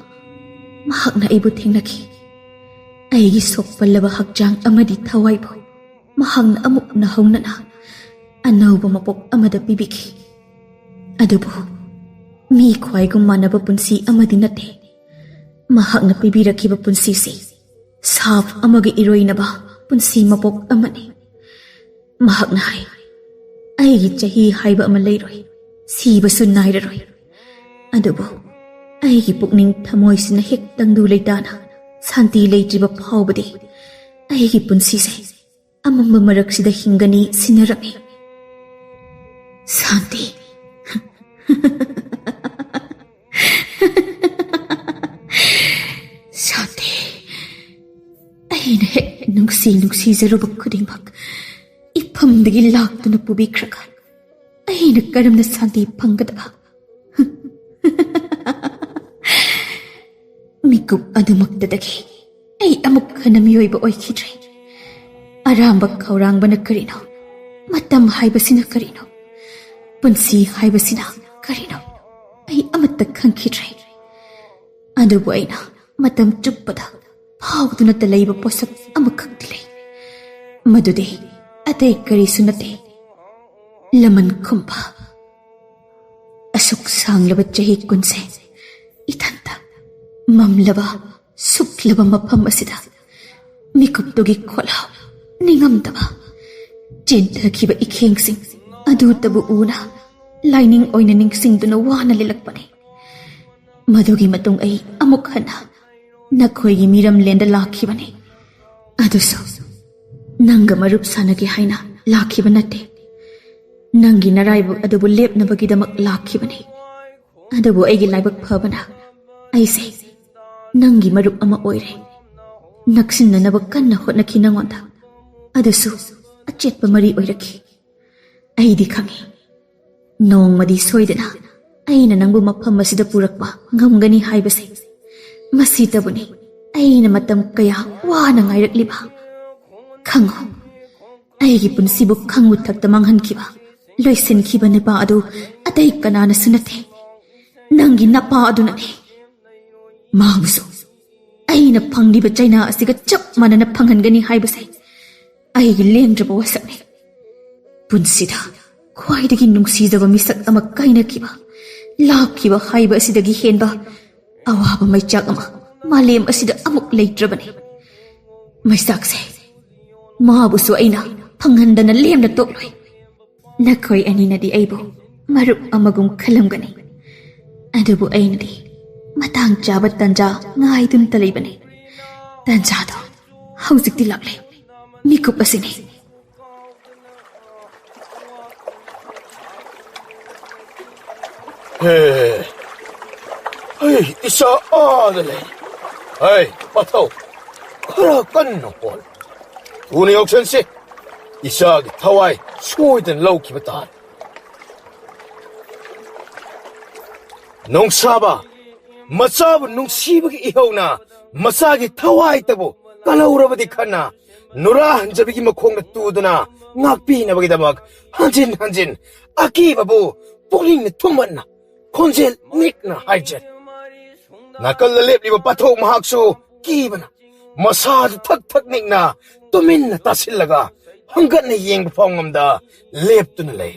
ꯃꯍꯥꯛꯅ ꯑꯩꯕꯨ ꯊꯦꯡꯅꯈꯤ ꯑꯩꯒꯤ ꯁꯣꯛꯄꯜꯂꯕ ꯍꯛꯆꯥꯡ ꯑꯃꯗꯤ ꯊꯋꯥꯏꯕꯨ ꯃꯍꯥꯛꯅ ꯑꯃꯨꯛ ꯅꯧꯍꯧꯅꯅ ꯑꯅꯧꯕ ꯃꯄꯣꯛ ꯑꯃꯗ ꯄꯤꯕꯤꯈꯤ ꯑꯗꯨꯕꯨ ꯃꯤ ꯈ꯭ꯋꯥꯏꯒꯨꯝ ꯃꯥꯟꯅꯕ ꯄꯨꯟꯁꯤ ꯑꯃꯗꯤ ꯅꯠꯇꯦ ꯃꯍꯥꯛꯅ ꯄꯤꯕꯤꯔꯛꯈꯤꯕ ꯄꯨꯟꯁꯤꯁꯤ ꯁꯥꯞ ꯑꯃꯒ ꯏꯔꯣꯏꯅꯕ ꯄꯨꯟꯁꯤ ꯃꯄꯣꯛ ꯑꯃꯅꯤ ꯃꯍꯥꯛꯅ ꯍꯥꯏ ꯑꯩꯒꯤ ꯆꯍꯤ ꯍꯥꯏꯕ ꯑꯃ ꯂꯩꯔꯣꯏ ꯁꯤꯕꯁꯨ ꯅꯥꯏꯔꯔꯣꯏ ꯑꯗꯨꯕꯨ ꯑꯩꯒꯤ ꯄꯨꯛꯅꯤꯡ ꯊꯃꯣꯏꯁꯤꯅ ꯍꯦꯛ ꯇꯪꯗꯨ ꯂꯩꯇꯥꯅ ꯁꯥꯟꯇꯤ ꯂꯩꯇ꯭ꯔꯤꯕ ꯐꯥꯎꯕꯗꯤ ꯑꯩꯒꯤ ꯄꯨꯟꯁꯤꯁꯦ ꯑꯃꯝꯕ ꯃꯔꯛꯁꯤꯗ ꯍꯤꯡꯒꯅꯤ ꯁꯤꯟꯅꯔꯝꯃꯤ ꯁꯥꯟꯇꯤ ꯁꯥꯟꯇꯤ ꯑꯩꯅ ꯍꯦꯛ ꯅꯨꯡꯁꯤꯖꯔꯨꯕ ꯈꯨꯗꯤꯡꯃꯛ ꯏꯐꯝꯗꯒꯤ ꯂꯥꯛꯇꯨꯅ ꯄꯨꯕꯤꯈ꯭ꯔꯒ ꯑꯩꯅ ꯀꯔꯝꯅ ꯁꯥꯟꯇꯤ ꯐꯪꯒꯗꯕ ꯃꯤꯀꯨꯞ ꯑꯗꯨꯃꯛꯇꯗꯒꯤ ꯑꯩ ꯑꯃꯨꯛ ꯍꯟꯅ ꯃꯤꯑꯣꯏꯕ ꯑꯣꯏꯈꯤꯗ꯭ꯔꯦ ꯑꯔꯥꯝꯕ ꯈꯧꯔꯥꯡꯕꯅ ꯀꯔꯤꯅꯣ ꯃꯇꯝ ꯍꯥꯏꯕꯁꯤꯅ ꯀꯔꯤꯅꯣ ꯄꯨꯟꯁꯤ ꯍꯥꯏꯕꯁꯤꯅ ꯀꯔꯤꯅꯣ ꯑꯩ ꯑꯃꯠꯇ ꯈꯪꯈꯤꯗ꯭ꯔꯦ ꯑꯗꯨꯕꯨ ꯑꯩꯅ ꯃꯇꯝ ꯆꯨꯞꯄꯗ ꯐꯥꯎꯗꯨꯅꯇ ꯂꯩꯕ ꯄꯣꯠꯁꯛ ꯑꯃꯈꯛꯇꯤ ꯂꯩ ꯃꯗꯨꯗꯤ ꯑꯇꯩ ꯀꯔꯤꯁꯨ ꯅꯠꯇꯦ ꯂꯃꯟ ꯈꯨꯝꯕ ꯑꯁꯨꯛ ꯁꯥꯡꯂꯕ ꯆꯍꯤ ꯀꯨꯟꯁꯦ ꯏꯊꯟꯇ ꯃꯝꯂꯕ ꯁꯨꯛꯂꯕ ꯃꯐꯝ ꯑꯁꯤꯗ ꯃꯤꯀꯨꯞꯇꯨꯒꯤ ꯈꯣꯜꯂꯥꯎ ꯅꯤꯡꯉꯝꯗꯕ ꯆꯦꯟꯊꯈꯤꯕ ꯏꯈꯦꯡꯁꯤꯡ ꯑꯗꯨꯇꯕꯨ ꯎꯅ ꯂꯥꯏꯅꯤꯡ ꯑꯣꯏꯅ ꯅꯤꯡꯁꯤꯡꯗꯨꯅ ꯋꯥꯅ ꯂꯦꯜꯂꯛꯄꯅꯤ ꯃꯗꯨꯒꯤ ꯃꯇꯨꯡ ꯑꯩ ꯑꯃꯨꯛ ꯍꯟꯅ ꯅꯈꯣꯏꯒꯤ ꯃꯤꯔꯝ ꯂꯦꯟꯗ ꯂꯥꯛꯈꯤꯕꯅꯤ ꯑꯗꯨꯁꯨ ꯅꯪꯒ ꯃꯔꯨꯞ ꯁꯥꯟꯅꯒꯦ ꯍꯥꯏꯅ ꯂꯥꯛꯈꯤꯕ ꯅꯠꯇꯦ ꯅꯪꯒꯤ ꯅꯔꯥꯏꯕꯛ ꯑꯗꯨꯕꯨ ꯂꯦꯞꯅꯕꯒꯤꯗꯃꯛ ꯂꯥꯛꯈꯤꯕꯅꯤ ꯑꯗꯨꯕꯨ ꯑꯩꯒꯤ ꯂꯥꯏꯕꯛ ꯐꯕꯅ ꯑꯩꯁꯦ ꯅꯪꯒꯤ ꯃꯔꯨꯞ ꯑꯃ ꯑꯣꯏꯔꯦ ꯅꯛꯁꯤꯟꯅꯅꯕ ꯀꯟꯅ ꯍꯣꯠꯅꯈꯤ ꯅꯉꯣꯟꯗ ꯑꯗꯨꯁꯨ ꯑꯆꯦꯠꯄ ꯃꯔꯤ ꯑꯣꯏꯔꯛꯈꯤ ꯑꯩꯗꯤ ꯈꯪꯉꯤ ꯅꯣꯡꯃꯗꯤ ꯁꯣꯏꯗꯅ ꯑꯩꯅ ꯅꯪꯕꯨ ꯃꯐꯝ ꯑꯁꯤꯗ ꯄꯨꯔꯛꯄ ꯉꯝꯒꯅꯤ ꯍꯥꯏꯕꯁꯦ ꯃꯁꯤꯇꯕꯨꯅꯤ ꯑꯩꯅ ꯃꯇꯝ ꯀꯌꯥ ꯋꯥꯅ ꯉꯥꯏꯔꯛꯂꯤꯕ ꯈꯪꯉꯣ ꯑꯩꯒꯤ ꯄꯨꯟꯁꯤꯕꯨ ꯈꯪꯕ ꯊꯛꯇ ꯃꯥꯡꯍꯟꯈꯤꯕ ꯂꯣꯏꯁꯤꯟꯈꯤꯕ ꯅꯨꯄꯥ ꯑꯗꯨ ꯑꯇꯩ ꯀꯅꯥꯅꯁꯨ ꯅꯠꯇꯦ ꯅꯪꯒꯤ ꯅꯄꯥ ꯑꯗꯨꯅꯅꯤ ꯃꯥꯕꯨꯁꯨ ꯑꯩꯅ ꯐꯪꯂꯤꯕ ꯆꯩꯅꯥ ꯑꯁꯤꯒ ꯆꯞ ꯃꯥꯟꯅꯅ ꯐꯪꯍꯟꯒꯅꯤ ꯍꯥꯏꯕꯁꯦ ꯑꯩꯒꯤ ꯂꯦꯡꯗ꯭ꯔꯕ ꯋꯥꯁꯛꯅꯤ ꯄꯨꯟꯁꯤꯗ ꯈ꯭ꯋꯥꯏꯗꯒꯤ ꯅꯨꯡꯁꯤꯖꯕ ಮಿಸꯛ ꯑꯃ ꯀꯥꯏꯅꯈꯤꯕ ꯂꯥꯞꯈꯤꯕ ꯍꯥꯏꯕ ꯑꯁꯤꯗꯒꯤ ꯍꯦꯟꯕ ꯑꯋꯥꯕ ꯃꯩꯆꯥꯛ ꯑꯃ ꯃꯥꯂꯦꯝ ꯑꯁꯤꯗ ꯑꯃꯨꯛ ꯂꯩꯇ꯭ꯔꯕꯅꯤ ꯃꯩꯆꯥꯛꯁꯦ ꯃꯥꯕꯨꯁꯨ ꯑꯩꯅ ꯐꯪꯍꯟꯗꯅ ꯂꯦꯝꯅ ꯇꯣꯛꯂꯣꯏ ꯅꯈꯣꯏ ꯑꯅꯤꯅꯗꯤ ꯑꯩꯕꯨ ꯃꯔꯨꯞ ꯑꯃꯒꯨꯝ ꯈꯜꯂꯝꯒꯅꯤ ꯑꯗꯨꯕꯨ ꯑꯩꯅꯗꯤ ꯃꯇꯥꯡ ꯆꯥꯕ ꯇꯟꯖꯥ ꯉꯥꯏꯗꯨꯅꯇ ꯂꯩꯕꯅꯤ ꯇꯟꯖꯥꯗꯣ ꯍꯧꯖꯤꯛꯇꯤ ꯂꯥꯛꯂꯦ ꯃꯤꯀꯨꯞ ꯑꯁꯤꯅꯤ Hey, isa adale. Hey, pataw. Kara kanno pol. Uni auction si. Isa gi tawai suiden low kibatan. Nong saba. Masab nung sibagi ihaw na. Masagi tawai tabo. Kalaura ba di kana. Nurahan jabigi makong na tudo na. Ngakpi na bagi damag. Hanjin. Aki babu. Puling na tuman na. Konjel nik na haijet. Nakalalip ni ba patok mahakso kibana. Masad tak nik na tumin na tasilaga. Hanggat na yeng pangam da lep tu na lay.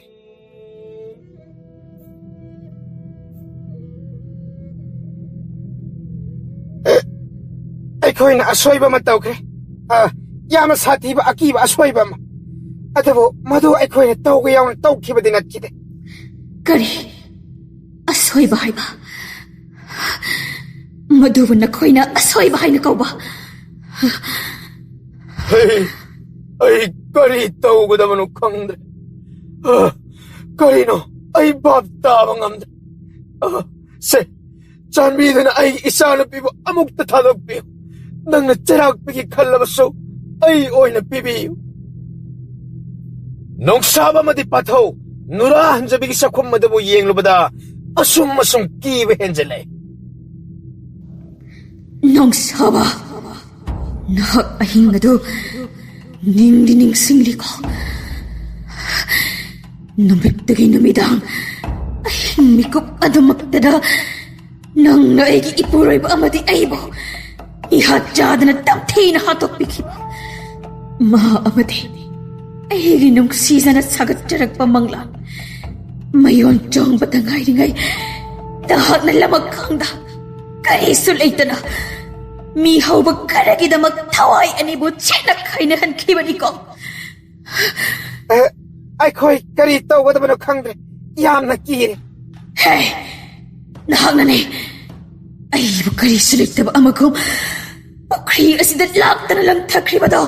Ay koy na asoy ba mataw kre? Yama sati ba aki ba asoy ba ma? Adabo madu ay koy na taw kayaw na taw kiba din at kite. Kari ꯑꯁꯣꯏꯕ ꯍꯥꯏꯕ ꯃꯗꯨꯕꯨ ꯅꯈꯣꯏꯅ ꯑꯁꯣꯏꯕ ꯍꯥꯏꯅ ꯀꯧꯕ ꯑꯩ ꯀꯔꯤ ꯇꯧꯒꯗꯕꯅꯣ ꯈꯪꯗ꯭ꯔꯦ ꯀꯔꯤꯅꯣ ꯑꯩ ꯚꯥꯞ ꯇꯥꯕ ꯉꯝꯗ꯭ꯔꯦ ꯁꯦ ꯆꯥꯟꯕꯤꯗꯨꯅ ꯑꯩꯒꯤ ꯏꯆꯥꯅꯨꯄꯤꯕꯨ ꯑꯃꯨꯛꯇ ꯊꯥꯗꯣꯛꯄꯤꯌꯨ ꯅꯪꯅ ꯆꯩꯔꯥꯛꯄꯒꯤ ꯈꯜꯂꯕꯁꯨ ꯑꯩ ꯑꯣꯏꯅ ꯄꯤꯕꯤꯌꯨ ꯅꯣꯡꯁꯥꯕ ꯑꯃꯗꯤ ꯄꯥꯊꯧ ꯅꯨꯔꯥ ꯍꯟꯖꯕꯤꯒꯤ ꯁꯛꯐꯝ ꯑꯗꯨꯕꯨ ꯌꯦꯡꯂꯨꯕꯗ ꯑꯁꯨꯝ ꯀꯤꯕ ꯍꯦꯟꯖꯤꯜꯂꯦ ꯅꯣꯡꯁꯥꯕ ꯅꯍꯥꯛ ꯑꯍꯤꯡ ꯑꯗꯨ ꯅꯤꯡꯗꯤ ꯅꯤꯡꯁꯤꯡꯂꯤꯀꯣ ꯅꯨꯃꯤꯠꯇꯒꯤ ꯅꯨꯃꯤꯗꯥꯡ ꯑꯍꯤꯡ ꯃꯤꯀꯨꯞ ꯑꯗꯨꯃꯛꯇꯗ ꯅꯪꯅ ꯑꯩꯒꯤ ꯏꯄꯨꯔꯣꯏꯕ ꯑꯃꯗꯤ ꯑꯩꯕꯨ ꯏꯍꯥꯠ ꯆꯥꯗꯅ ꯇꯝꯊꯤꯅ ꯍꯥꯠꯇꯣꯛꯄꯤꯈꯤꯕ ꯃꯥ ꯑꯃꯗꯤ ꯑꯩꯒꯤ ꯅꯨꯡꯁꯤꯖꯅ ꯁꯥꯒꯠꯆꯔꯛꯄ ꯃꯪꯂꯥꯟ ꯃꯌꯣꯟ ꯆꯣꯡꯕꯇ ꯉꯥꯏꯔꯤꯉꯩ ꯅꯍꯥꯛꯅ ꯂꯃꯛꯈꯥꯡꯗ ꯀꯔꯤꯁꯨ ꯂꯩꯇꯅ ꯃꯤ ꯍꯧꯕ ꯈꯔꯒꯤꯗꯃꯛ ꯊꯋꯥꯏ ꯑꯅꯤꯕꯨ ꯆꯦꯠꯅ ꯈꯥꯏꯅꯍꯟꯈꯤꯕꯅꯤꯀꯣ ꯑꯩꯈꯣꯏ ꯀꯔꯤ ꯇꯧꯒꯗꯕꯅꯣ ꯈꯪꯗ꯭ꯔꯦ ꯌꯥꯝꯅ ꯀꯤꯔꯦ ꯍꯦ ꯅꯍꯥꯛꯅꯅꯦ ꯑꯩꯕꯨ ꯀꯔꯤꯁꯨ ꯂꯩꯇꯕ ꯑꯃꯒꯨꯝ ꯄꯨꯈ꯭ꯔꯤ ꯑꯁꯤꯗ ꯂꯥꯛꯇꯅ ꯂꯪꯊꯈ꯭ꯔꯤꯕꯗꯣ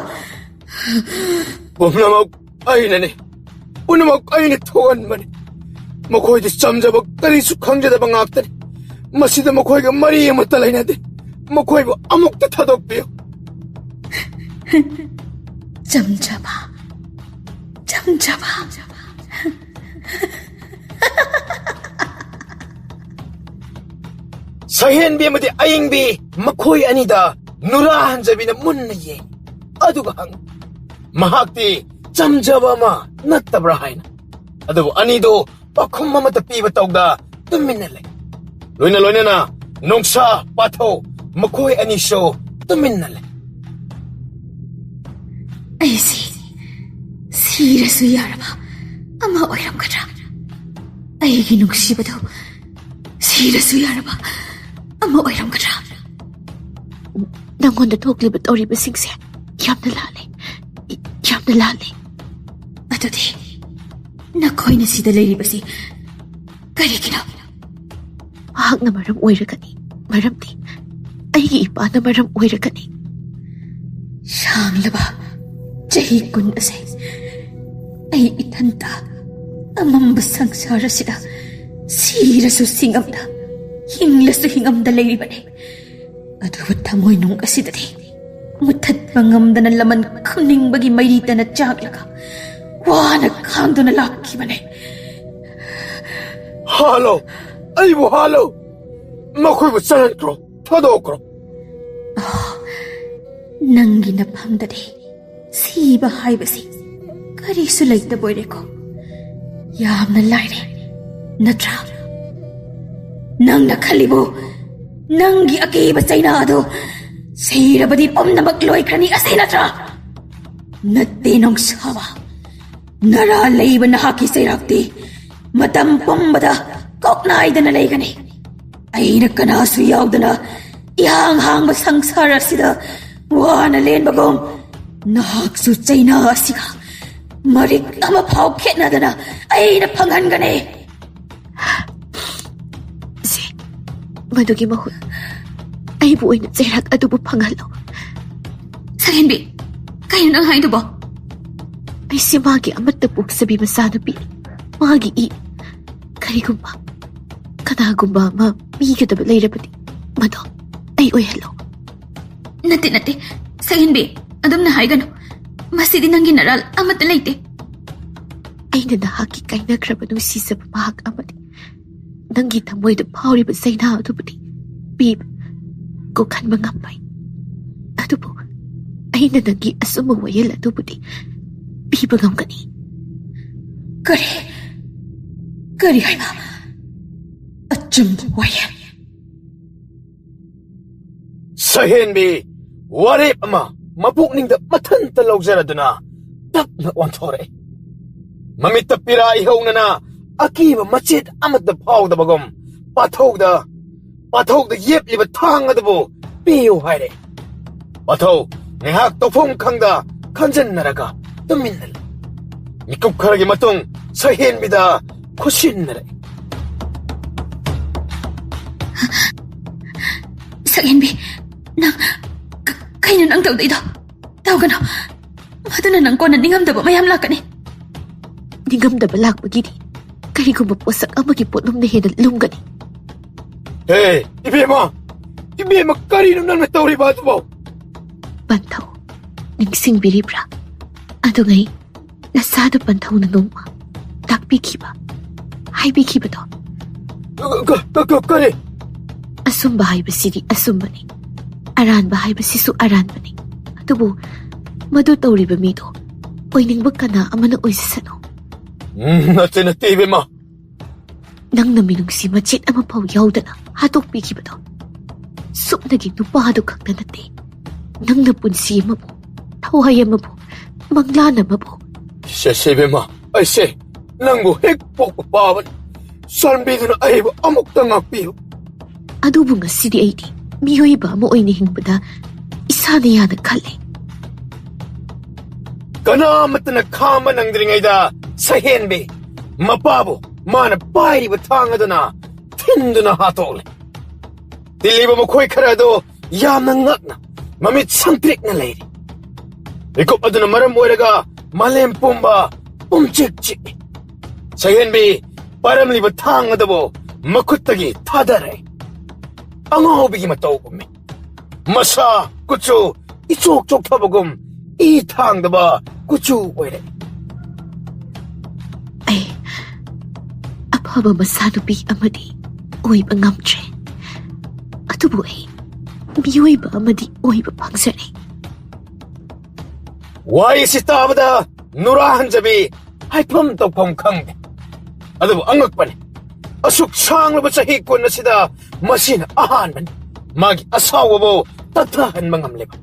ꯄꯨꯝꯅꯃꯛ ꯑꯩꯅꯅꯦ ꯄꯨꯝꯅꯃꯛ ꯑꯩꯅ ꯊꯣꯛꯍꯟꯕꯅꯤ ꯃꯈꯣꯏꯗꯤ ꯆꯝꯖꯕ ꯀꯔꯤꯁꯨ ꯈꯪꯖꯗꯕ ꯉꯥꯛꯇꯅꯤ ꯃꯁꯤꯗ ꯃꯈꯣꯏꯒ ꯃꯔꯤ ꯑꯃꯠꯇ ꯂꯩꯅꯗꯦ ꯃꯈꯣꯏꯕꯨ ꯑꯃꯨꯛꯇ ꯊꯥꯗꯣꯛꯄꯤꯌꯨ ꯆꯝꯖꯕ ꯁꯍꯦꯟꯕꯤ ꯑꯃꯗꯤ ꯑꯌꯤꯡꯕꯤ ꯃꯈꯣꯏ ꯑꯅꯤꯗ ꯅꯨꯔꯥ ꯍꯟꯖꯕꯤꯅ ꯃꯨꯟꯅ ꯌꯦꯡ ꯑꯗꯨꯒ ꯍꯪ ꯃꯍꯥꯛꯇꯤ ꯆꯝꯖꯕ ꯑꯃ ꯅꯠꯇꯕ꯭ꯔꯥ ꯍꯥꯏꯅ ꯑꯗꯨꯕꯨ ꯑꯅꯤꯗꯣ ꯄꯥꯈꯨꯝ ꯑꯃꯠꯇ ꯄꯤꯕ ꯇꯧꯗ ꯇꯨꯃꯤꯟꯅ ꯂꯩ ꯂꯣꯏꯅꯅ ꯅꯣꯡꯁꯥ ꯄꯥꯊꯧ ꯃꯈꯣꯏ ꯑꯅꯤꯁꯨ ꯇꯨꯃꯤꯟꯅ ꯂꯩ ꯑꯩꯁꯤ ꯁꯤꯔꯁꯨ ꯌꯥꯔꯕ ꯑꯃ ꯑꯣꯏꯔꯝꯒꯗ꯭ꯔꯥ ꯑꯩꯒꯤ ꯅꯨꯡꯁꯤꯕꯗꯣ ꯁꯤꯔꯁꯨ ꯌꯥꯔꯕ ꯑꯃ ꯑꯣꯏꯔꯝꯒꯗ꯭ꯔꯥ ꯅꯪꯉꯣꯟꯗ ꯊꯣꯛꯂꯤꯕ ꯇꯧꯔꯤꯕꯁꯤꯡꯁꯦ ꯌꯥꯝꯅ ꯂꯥꯜꯂꯦ ꯑꯗꯨꯗꯤ ꯅꯈꯣꯏꯅ ꯁꯤꯗ ꯂꯩꯔꯤꯕꯁꯤ ꯀꯔꯤꯒꯤꯅꯣ ꯃꯍꯥꯛꯅ ꯃꯔꯝ ꯑꯣꯏꯔꯒꯅꯤ. ꯃꯔꯝꯗꯤ ꯑꯩꯒꯤ ꯏꯄꯥꯅ ꯃꯔꯝ ꯑꯣꯏꯔꯒꯅꯤ. ꯁꯥꯡꯂꯕ ꯆꯍꯤ 10 ꯑꯁꯦ ꯑꯩ ꯏꯊꯟꯇ ꯑꯃꯝꯕ ꯁꯪꯁꯥꯔ ꯑꯁꯤꯗ ꯁꯤꯔꯁꯨ ꯁꯤꯡꯉꯝꯗ ꯍꯤꯡꯂꯁꯨ ꯍꯤꯡꯉꯝꯗ ꯂꯩꯔꯤꯕꯅꯤ. ꯑꯗꯨꯕꯨ ꯊꯃꯣꯏꯅꯨꯡ ꯑꯁꯤꯗꯗꯤ ꯃꯨꯊꯠꯄ ꯉꯝꯗꯅ ꯂꯃꯟ ꯈꯨꯝꯅꯤꯡꯕꯒꯤ ꯃꯩꯔꯤꯇꯅ ꯆꯥꯛꯂꯒ ꯋꯥꯅ ꯈꯥꯡꯗꯨꯅ ꯂꯥꯛꯈꯤꯕꯅꯤ. ꯍꯥꯜꯂꯣ! ꯑꯩꯕꯨ ꯍꯥꯜꯂꯣ! ꯃꯈꯣꯏꯕꯨ ꯆꯠꯍꯟꯈ꯭ꯔꯣ! ꯊꯥꯗꯣꯛꯈ꯭ꯔꯣ! ꯅꯪꯒꯤ ꯅꯐꯝꯗꯗꯤ ꯁꯤꯕ ꯍꯥꯏꯕꯁꯤ ꯀꯔꯤꯁꯨ ꯂꯩꯇꯕ ꯑꯣꯏꯔꯦꯀꯣ. ꯌꯥꯝꯅ ꯂꯥꯏꯔꯦ ꯅꯠꯇ꯭ꯔꯥ? ꯅꯪꯅ ꯈꯜꯂꯤꯕꯨ ꯅꯪꯒꯤ ꯑꯀꯤꯕ ꯆꯩꯅꯥ ꯑꯗꯨ ꯁꯤꯔꯕꯗꯤ ꯄꯨꯝꯅꯃꯛ ꯂꯣꯏꯈ꯭ꯔꯅꯤ ꯑꯁꯤ ꯅꯠꯇ꯭ꯔꯥ? ꯅꯠꯇꯦ ꯅꯣꯡꯁꯥꯕ. ꯅꯔꯥ ꯂꯩꯕ ꯅꯍꯥꯛꯀꯤ ꯆꯩꯔꯥꯛꯇꯤ ꯃꯇꯝ ꯄꯨꯝꯕꯗ ꯀꯣꯛꯅꯥꯏꯗꯅ ꯂꯩꯒꯅꯤ. ꯑꯩꯅ ꯀꯅꯥꯁꯨ ꯌꯥꯎꯗꯅ ꯏꯍꯥꯡ ꯍꯥꯡꯕ ꯁꯪꯁꯥꯔ ꯑꯁꯤꯗ ꯋꯥꯅ ꯂꯦꯟꯕꯒꯨꯝ ꯅꯍꯥꯛꯁꯨ ꯆꯩꯅꯥ ꯑꯁꯤꯒ ꯃꯔꯤꯛ ꯑꯃ ꯐꯥꯎ ꯈꯦꯠꯅꯗꯅ ꯑꯩꯅ ꯐꯪꯍꯟꯒꯅꯤ. ꯁꯤ ꯃꯗꯨꯒꯤ ꯃꯍꯨꯠ ꯑꯩꯕꯨ ꯑꯣꯏꯅ ꯆꯩꯔꯥꯛ ꯑꯗꯨꯕꯨ ꯐꯪꯍꯜꯂꯣ. ꯁꯛꯍꯦꯟꯕꯤ, ꯀꯩꯅꯣ ꯅꯪ ꯍꯥꯏꯗꯨꯕꯣ? ꯑꯩꯁꯤ ꯃꯥꯒꯤ ꯑꯃꯠꯇ ꯄꯣꯛꯆꯕꯤ ꯃꯆꯥꯅꯨꯄꯤꯅꯤ. ꯃꯥꯒꯤ ꯏ ꯀꯔꯤꯒꯨꯝꯕ ꯀꯅꯥꯒꯨꯝꯕ ꯑꯃ ꯄꯤꯒꯗꯕ ꯂꯩꯔꯕꯗꯤ ꯃꯗꯣ ꯑꯩ ꯑꯣꯏꯍꯜꯂꯣ. ꯅꯠꯇꯦ ꯁꯛꯍꯦꯟꯕꯤ, ꯑꯗꯨꯝꯅ ꯍꯥꯏꯒꯅꯨ. ꯃꯁꯤꯗꯤ ꯅꯪꯒꯤ ꯅꯔꯥꯜ ꯑꯃꯠꯇ ꯂꯩꯇꯦ. ꯑꯩꯅ ꯅꯍꯥꯛꯀꯤ ꯀꯥꯏꯅꯈ꯭ꯔꯕ ꯅꯨꯡꯁꯤꯖꯕ ꯃꯍꯥꯛ ꯑꯃꯗꯤ ꯅꯪꯒꯤ ꯊꯃꯣꯏꯗ ꯐꯥꯎꯔꯤꯕ ꯆꯩꯅꯥ ꯑꯗꯨꯕꯨꯗꯤ ꯄꯤꯕ ꯀꯣꯛꯍꯟꯕ ꯉꯝꯂꯣꯏ. ꯑꯗꯨꯕꯨ ꯑꯩꯅ ꯅꯪꯒꯤ ꯑꯆꯨꯝꯕ ꯋꯥꯌꯦꯜ ꯑꯗꯨꯕꯨꯗꯤ ꯄꯤꯕ ꯉꯝꯒꯅꯤ. ꯀꯔꯤ ꯍꯥꯏꯕ? ꯑꯆꯨꯝꯕ ꯋꯥꯌꯦꯜ? ꯁꯍꯦꯟꯕꯤ ꯋꯥꯔꯦꯞ ꯑꯃ ꯃꯄꯨꯛꯅꯤꯡꯗ ꯃꯊꯟꯇ ꯂꯧꯖꯔꯗꯨꯅ ꯇꯞꯅ ꯑꯣꯟꯊꯣꯔꯛꯏ. ꯃꯃꯤꯠꯇ ꯄꯤꯔꯥ ꯏꯍꯧꯅꯅ ꯑꯀꯤꯕ ꯃꯆꯦꯠ ꯑꯃꯠꯇ ꯐꯥꯎꯗꯕꯒꯨꯝ ꯄꯥꯊꯧꯗ ꯌꯦꯞꯂꯤꯕ ꯊꯥꯡ ꯑꯗꯨꯕꯨ ꯄꯤꯌꯨ ꯍꯥꯏꯔꯦ. ꯄꯥꯊꯧ ꯉꯥꯏꯍꯥꯛ ꯇꯧꯐꯝ ꯈꯪꯗ ꯈꯟꯖꯟꯅꯔꯒ ꯇꯨꯃꯤꯟꯅ ꯂꯩ. ꯃꯤꯀꯨꯞ ꯈꯔꯒꯤ ꯃꯇꯨꯡ ꯁꯍꯦꯟꯕꯤꯗ ꯈꯨꯠꯁꯤꯟꯅꯔꯛꯏ. ꯁꯛꯍꯦꯟꯕꯤ, ꯅꯪ ꯀꯩꯅꯣ ꯅꯪ ꯇꯧꯗꯣꯏꯗꯣ? ꯇꯧꯒꯅꯣ. ꯃꯗꯨꯅ ꯅꯪ ꯀꯣꯟꯅ ꯅꯤꯡꯉꯝꯗꯕ ꯃꯌꯥꯝ ꯂꯥꯛꯀꯅꯤ. ꯅꯤꯡꯉꯝꯗꯕ ꯂꯥꯛꯄꯒꯤꯗꯤ ꯀꯔꯤꯒꯨꯝꯕ ꯄꯣꯠꯁꯛ ꯑꯃꯒꯤ ꯄꯣꯠꯂꯨꯝꯅ ꯍꯦꯟꯅ ꯂꯨꯝꯒꯅꯤ. ꯍꯦ ꯏꯕꯦꯝꯃ ꯀꯔꯤꯅꯣ ꯅꯪꯅ ꯇꯧꯔꯤꯕ ꯑꯗꯨꯕꯣ? ꯄꯟꯊꯧ, ꯅꯤꯡꯁꯤꯡꯕꯤꯔꯤꯕ꯭ꯔꯥ ꯑꯗꯨꯉꯩ ꯅꯁꯥꯗ ꯄꯟꯊꯧꯅ ꯅꯣꯡꯃ ꯇꯥꯛꯄꯤꯈꯤꯕ ꯍꯥꯏꯕꯤꯈꯤꯕꯗꯣ? ꯀꯔꯤ? ꯑꯁꯨꯝꯕ ꯍꯥꯏꯕꯁꯤꯗꯤ ꯑꯁꯨꯝꯕꯅꯤ, ꯑꯔꯥꯟꯕ ꯍꯥꯏꯕꯁꯤꯁꯨ ꯑꯔꯥꯟꯕꯅꯤ. ꯑꯗꯨꯕꯨ ꯃꯗꯨ ꯇꯧꯔꯤꯕ ꯃꯤꯗꯣ ꯑꯣꯏꯅꯤꯡꯕ ꯀꯅꯥ ꯑꯃꯅ ꯑꯣꯏꯖꯁꯅꯨ. ꯅꯠꯇꯦ ꯏꯕꯦꯝꯃ. ꯅꯪꯅ ꯃꯤꯅꯨꯡꯁꯤ ꯃꯆꯦꯠ ꯑꯃ ꯐꯥꯎ ꯌꯥꯎꯗꯅ ꯍꯥꯠꯇꯣꯛꯄꯤꯈꯤꯕꯗꯣ ꯁꯨꯞꯅꯒꯤ ꯅꯨꯄꯥ ꯑꯗꯨ ꯈꯛꯇ ꯅꯠꯇꯦ. ꯅꯪꯅ ꯄꯨꯟꯁꯤ ꯑꯃꯕꯨ, ꯊꯋꯥꯏ ꯑꯃꯕꯨ, ꯃꯪꯂꯥꯟ ꯑꯃꯕꯨ. ꯏꯕꯦꯝꯃ, ꯑꯩꯁꯦ ꯅꯪꯕꯨ ꯍꯦꯛ ꯄꯣꯛꯄ ꯄꯥꯕꯅꯤ. ꯆꯥꯟꯕꯤꯗꯨꯅ ꯑꯩꯕꯨ ꯑꯃꯨꯛꯇ ꯉꯥꯛꯄꯤꯌꯨ. ꯑꯗꯨꯕꯨ ꯉꯁꯤꯗꯤ ꯑꯩꯗꯤ ꯃꯤꯑꯣꯏꯕ ꯑꯃ ꯑꯣꯏꯅ ꯍꯤꯡꯕꯗ ꯏꯁꯥꯅ ꯌꯥꯅ ꯈꯜꯂꯦ. ꯀꯅꯥꯃꯠꯇꯅ ꯈꯥꯝꯕ ꯅꯪꯗ꯭ꯔꯤꯉꯩꯗ ꯁꯍꯦꯟꯕꯤ ꯃꯄꯥꯕꯨ ꯃꯥꯅ ꯄꯥꯏꯔꯤꯕ ꯊꯥꯡ ꯑꯗꯨꯅ ꯊꯤꯟꯗꯨꯅ ꯍꯥꯠꯇꯣꯛꯂꯦ. ꯇꯤꯜꯂꯤꯕ ꯃꯈꯣꯏ ꯈꯔ ꯑꯗꯨ ꯌꯥꯝꯅ ꯉꯛꯅ ꯃꯃꯤꯠ ꯁꯪꯇ꯭ꯔꯤꯛꯅ ꯂꯩꯔꯤ. ꯃꯤꯀꯨꯞ ꯑꯗꯨꯅ ꯃꯔꯝ ꯑꯣꯏꯔꯒ ꯃꯥꯂꯦꯝ ꯄꯨꯝꯕ ꯄꯨꯝꯆꯤꯛ ꯆꯤꯛꯏ. ꯁꯍꯦꯟꯕꯤ ꯄꯥꯏꯔꯝꯂꯤꯕ ꯊꯥꯡ ꯑꯗꯨꯕꯨ ꯃꯈꯨꯠꯇꯒꯤ ꯊꯥꯗꯔꯦ. ꯑꯉꯥꯎꯕꯤꯒꯤ ꯃꯇꯧ ꯎꯝꯃꯤ. ꯃꯁꯥ ꯀꯨꯆꯨ ꯏꯆꯣꯛ ꯆꯣꯛꯊꯕꯒꯨꯝ ꯏ ꯊꯥꯡꯗꯕ ꯀꯨꯆꯨ ꯑꯣꯏꯔꯦ. ꯑꯩ ꯑꯐꯕ ꯃꯆꯥꯅꯨꯄꯤ ꯑꯃꯗꯤ ꯑꯣꯏꯕ ꯉꯝꯗ꯭ꯔꯦ. ꯑꯗꯨꯕꯨ ꯑꯩ ꯃꯤꯑꯣꯏꯕ ꯑꯃꯗꯤ ꯑꯣꯏꯕ ꯐꯪꯖꯔꯦ. ꯋꯥꯔꯤꯁꯤ ꯇꯥꯕꯗ ꯅꯨꯔꯥ ꯍꯟꯖꯕꯤ ꯍꯥꯏꯐꯝ ꯇꯧꯐꯝ ꯈꯪꯗꯦ. ꯑꯗꯨꯕꯨ ꯑꯉꯛꯄꯅꯤ, ꯑꯁꯨꯛ ꯁꯥꯡꯂꯕ ꯆꯍꯤ 10 ꯑꯁꯤꯗ ꯃꯁꯤꯅ ꯑꯍꯥꯟꯕꯅꯤ. ꯃꯥꯒꯤ ꯑꯁꯥꯎꯕꯕꯨ ꯇꯠꯊꯍꯟꯕ ꯉꯝꯂꯤꯕ.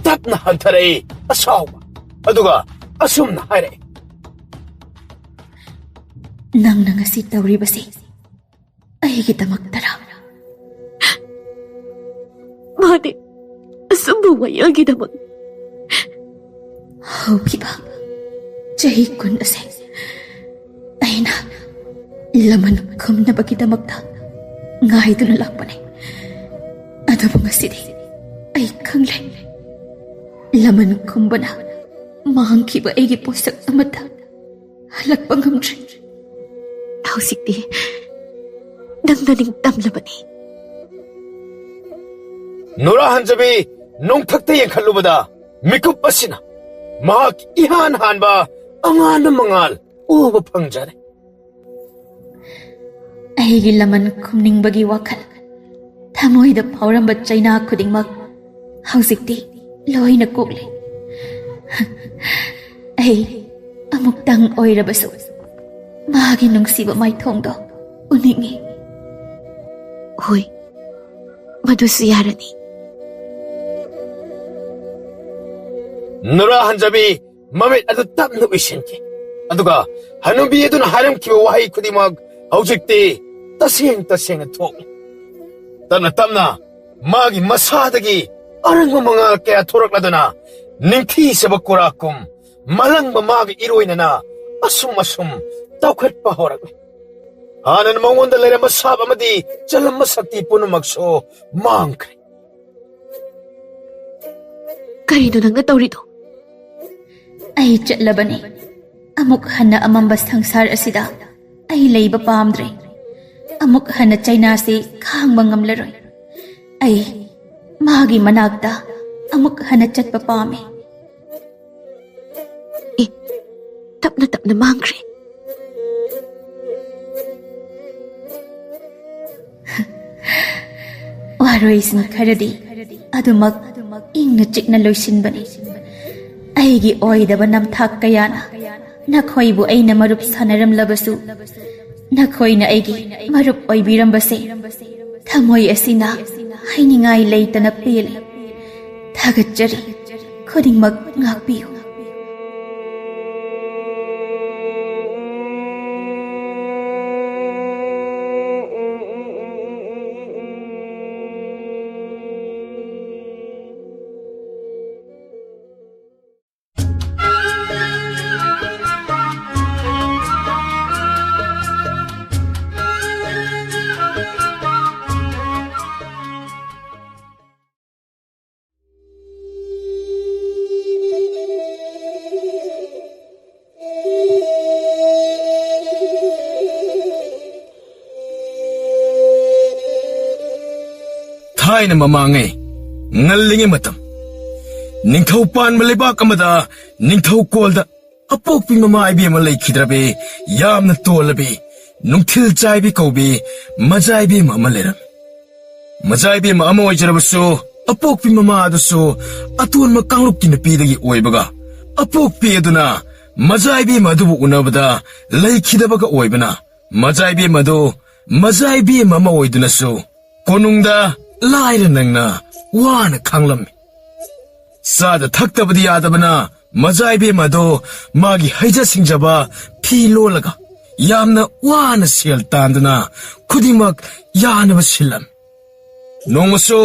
ꯇꯞꯅ ꯍꯟꯊꯔꯛꯏ ꯑꯁꯥꯎꯕ, ꯑꯗꯨꯒ ꯑꯁꯨꯝꯅ ꯍꯥꯏꯔꯛꯏ. ꯅꯪꯅ ꯉꯁꯤ ꯇꯧꯔꯤꯕꯁꯤ ꯑꯩꯒꯤꯗꯃꯛꯇꯔꯥ? ꯃꯥꯅꯦ, ꯑꯁꯨꯝꯕ ꯋꯥꯌꯦꯜꯒꯤꯗꯃꯛ. ꯍꯧꯈꯤꯕ ꯆꯍꯤ 10 ꯑꯁꯦ ꯑꯩꯅ ꯂꯃꯟ ꯈꯨꯝꯅꯕꯒꯤꯗꯃꯛꯇ ngaiduna lakpane. Adubu ngasidi ay kangle. Laman kumbana mahangkiba aigi posak amata halakpa ngamdri. Hꯧꯖꯤꯛꯇꯤ ꯅꯪꯅ ꯅꯤꯡꯇꯝꯂꯕꯅꯤ. 누라 한잡이 농탁대 ꯌꯦꯡꯈꯠꯂꯨꯕꯗ 미급 ꯑꯁꯤꯅ ꯃꯍꯥꯛ 이한 한바 angana mangal uba pangjare. Aigi laman khumningbagi wakhal thamoida phauramba chaina khudingmak hausikti loina kokle. Ai amuktang oirabasu magi nungsiba maithongdo uningi. Hoi, madusu yarani. 누라 한잡이 맘에 아주 땀나 의신기. 아두가 하누비에도는 하렴키와 와이 쿠디막 아우직디 따생따생의 통. 따나 땀나 마기 마사다기 아랑마 망아 깨야 토락라더나 닝티 세바꾸라꿈 말랑마 마기 이로이나나 아숨 따ခွetpa 호라고. 아는 멍원들 내려 마사바마디 잘람 마삭티 뿌는 막소 망크리. Karino nang natawrito? Ay chatlabani. Amuk hana amambas thangsar asida ay layba pamdre. Amuk hana China si khang bangamlaroy. Ay magi managda amuk hana chatpa pame. Tapna mangkre. Waroisin kharadi adumak ingna chikna loisinbani. Aigi oidaba namthak kayana nakhoibu aina marup sanaramlabasu nakhoina aigi marup oibirambase thamoi asina hainingai leitana pele thagachari khodingmak ngakpiu. Thayna mamangay ngallingi matam ningthau pan malibak amada ningthau kolda apokpi mamai bi malai khidrabe yamna tolabe nungthil chaibi kaubi majaibi mamaleram majaibi ma amo ojarabasu apokpi mama adusu atun ma kanglukki napidagi oibaga apokpi aduna majaibi madubu unabada laikhidabaga oibana majaibi madu majaibi mama oidunasu konungda Laira nangna wana khanglam. Sada thaktabadi yadabana majaibe mado magi haija singjaba phi lolaga yamna wana sel tandana khudimak yanaba silam. Nongmaso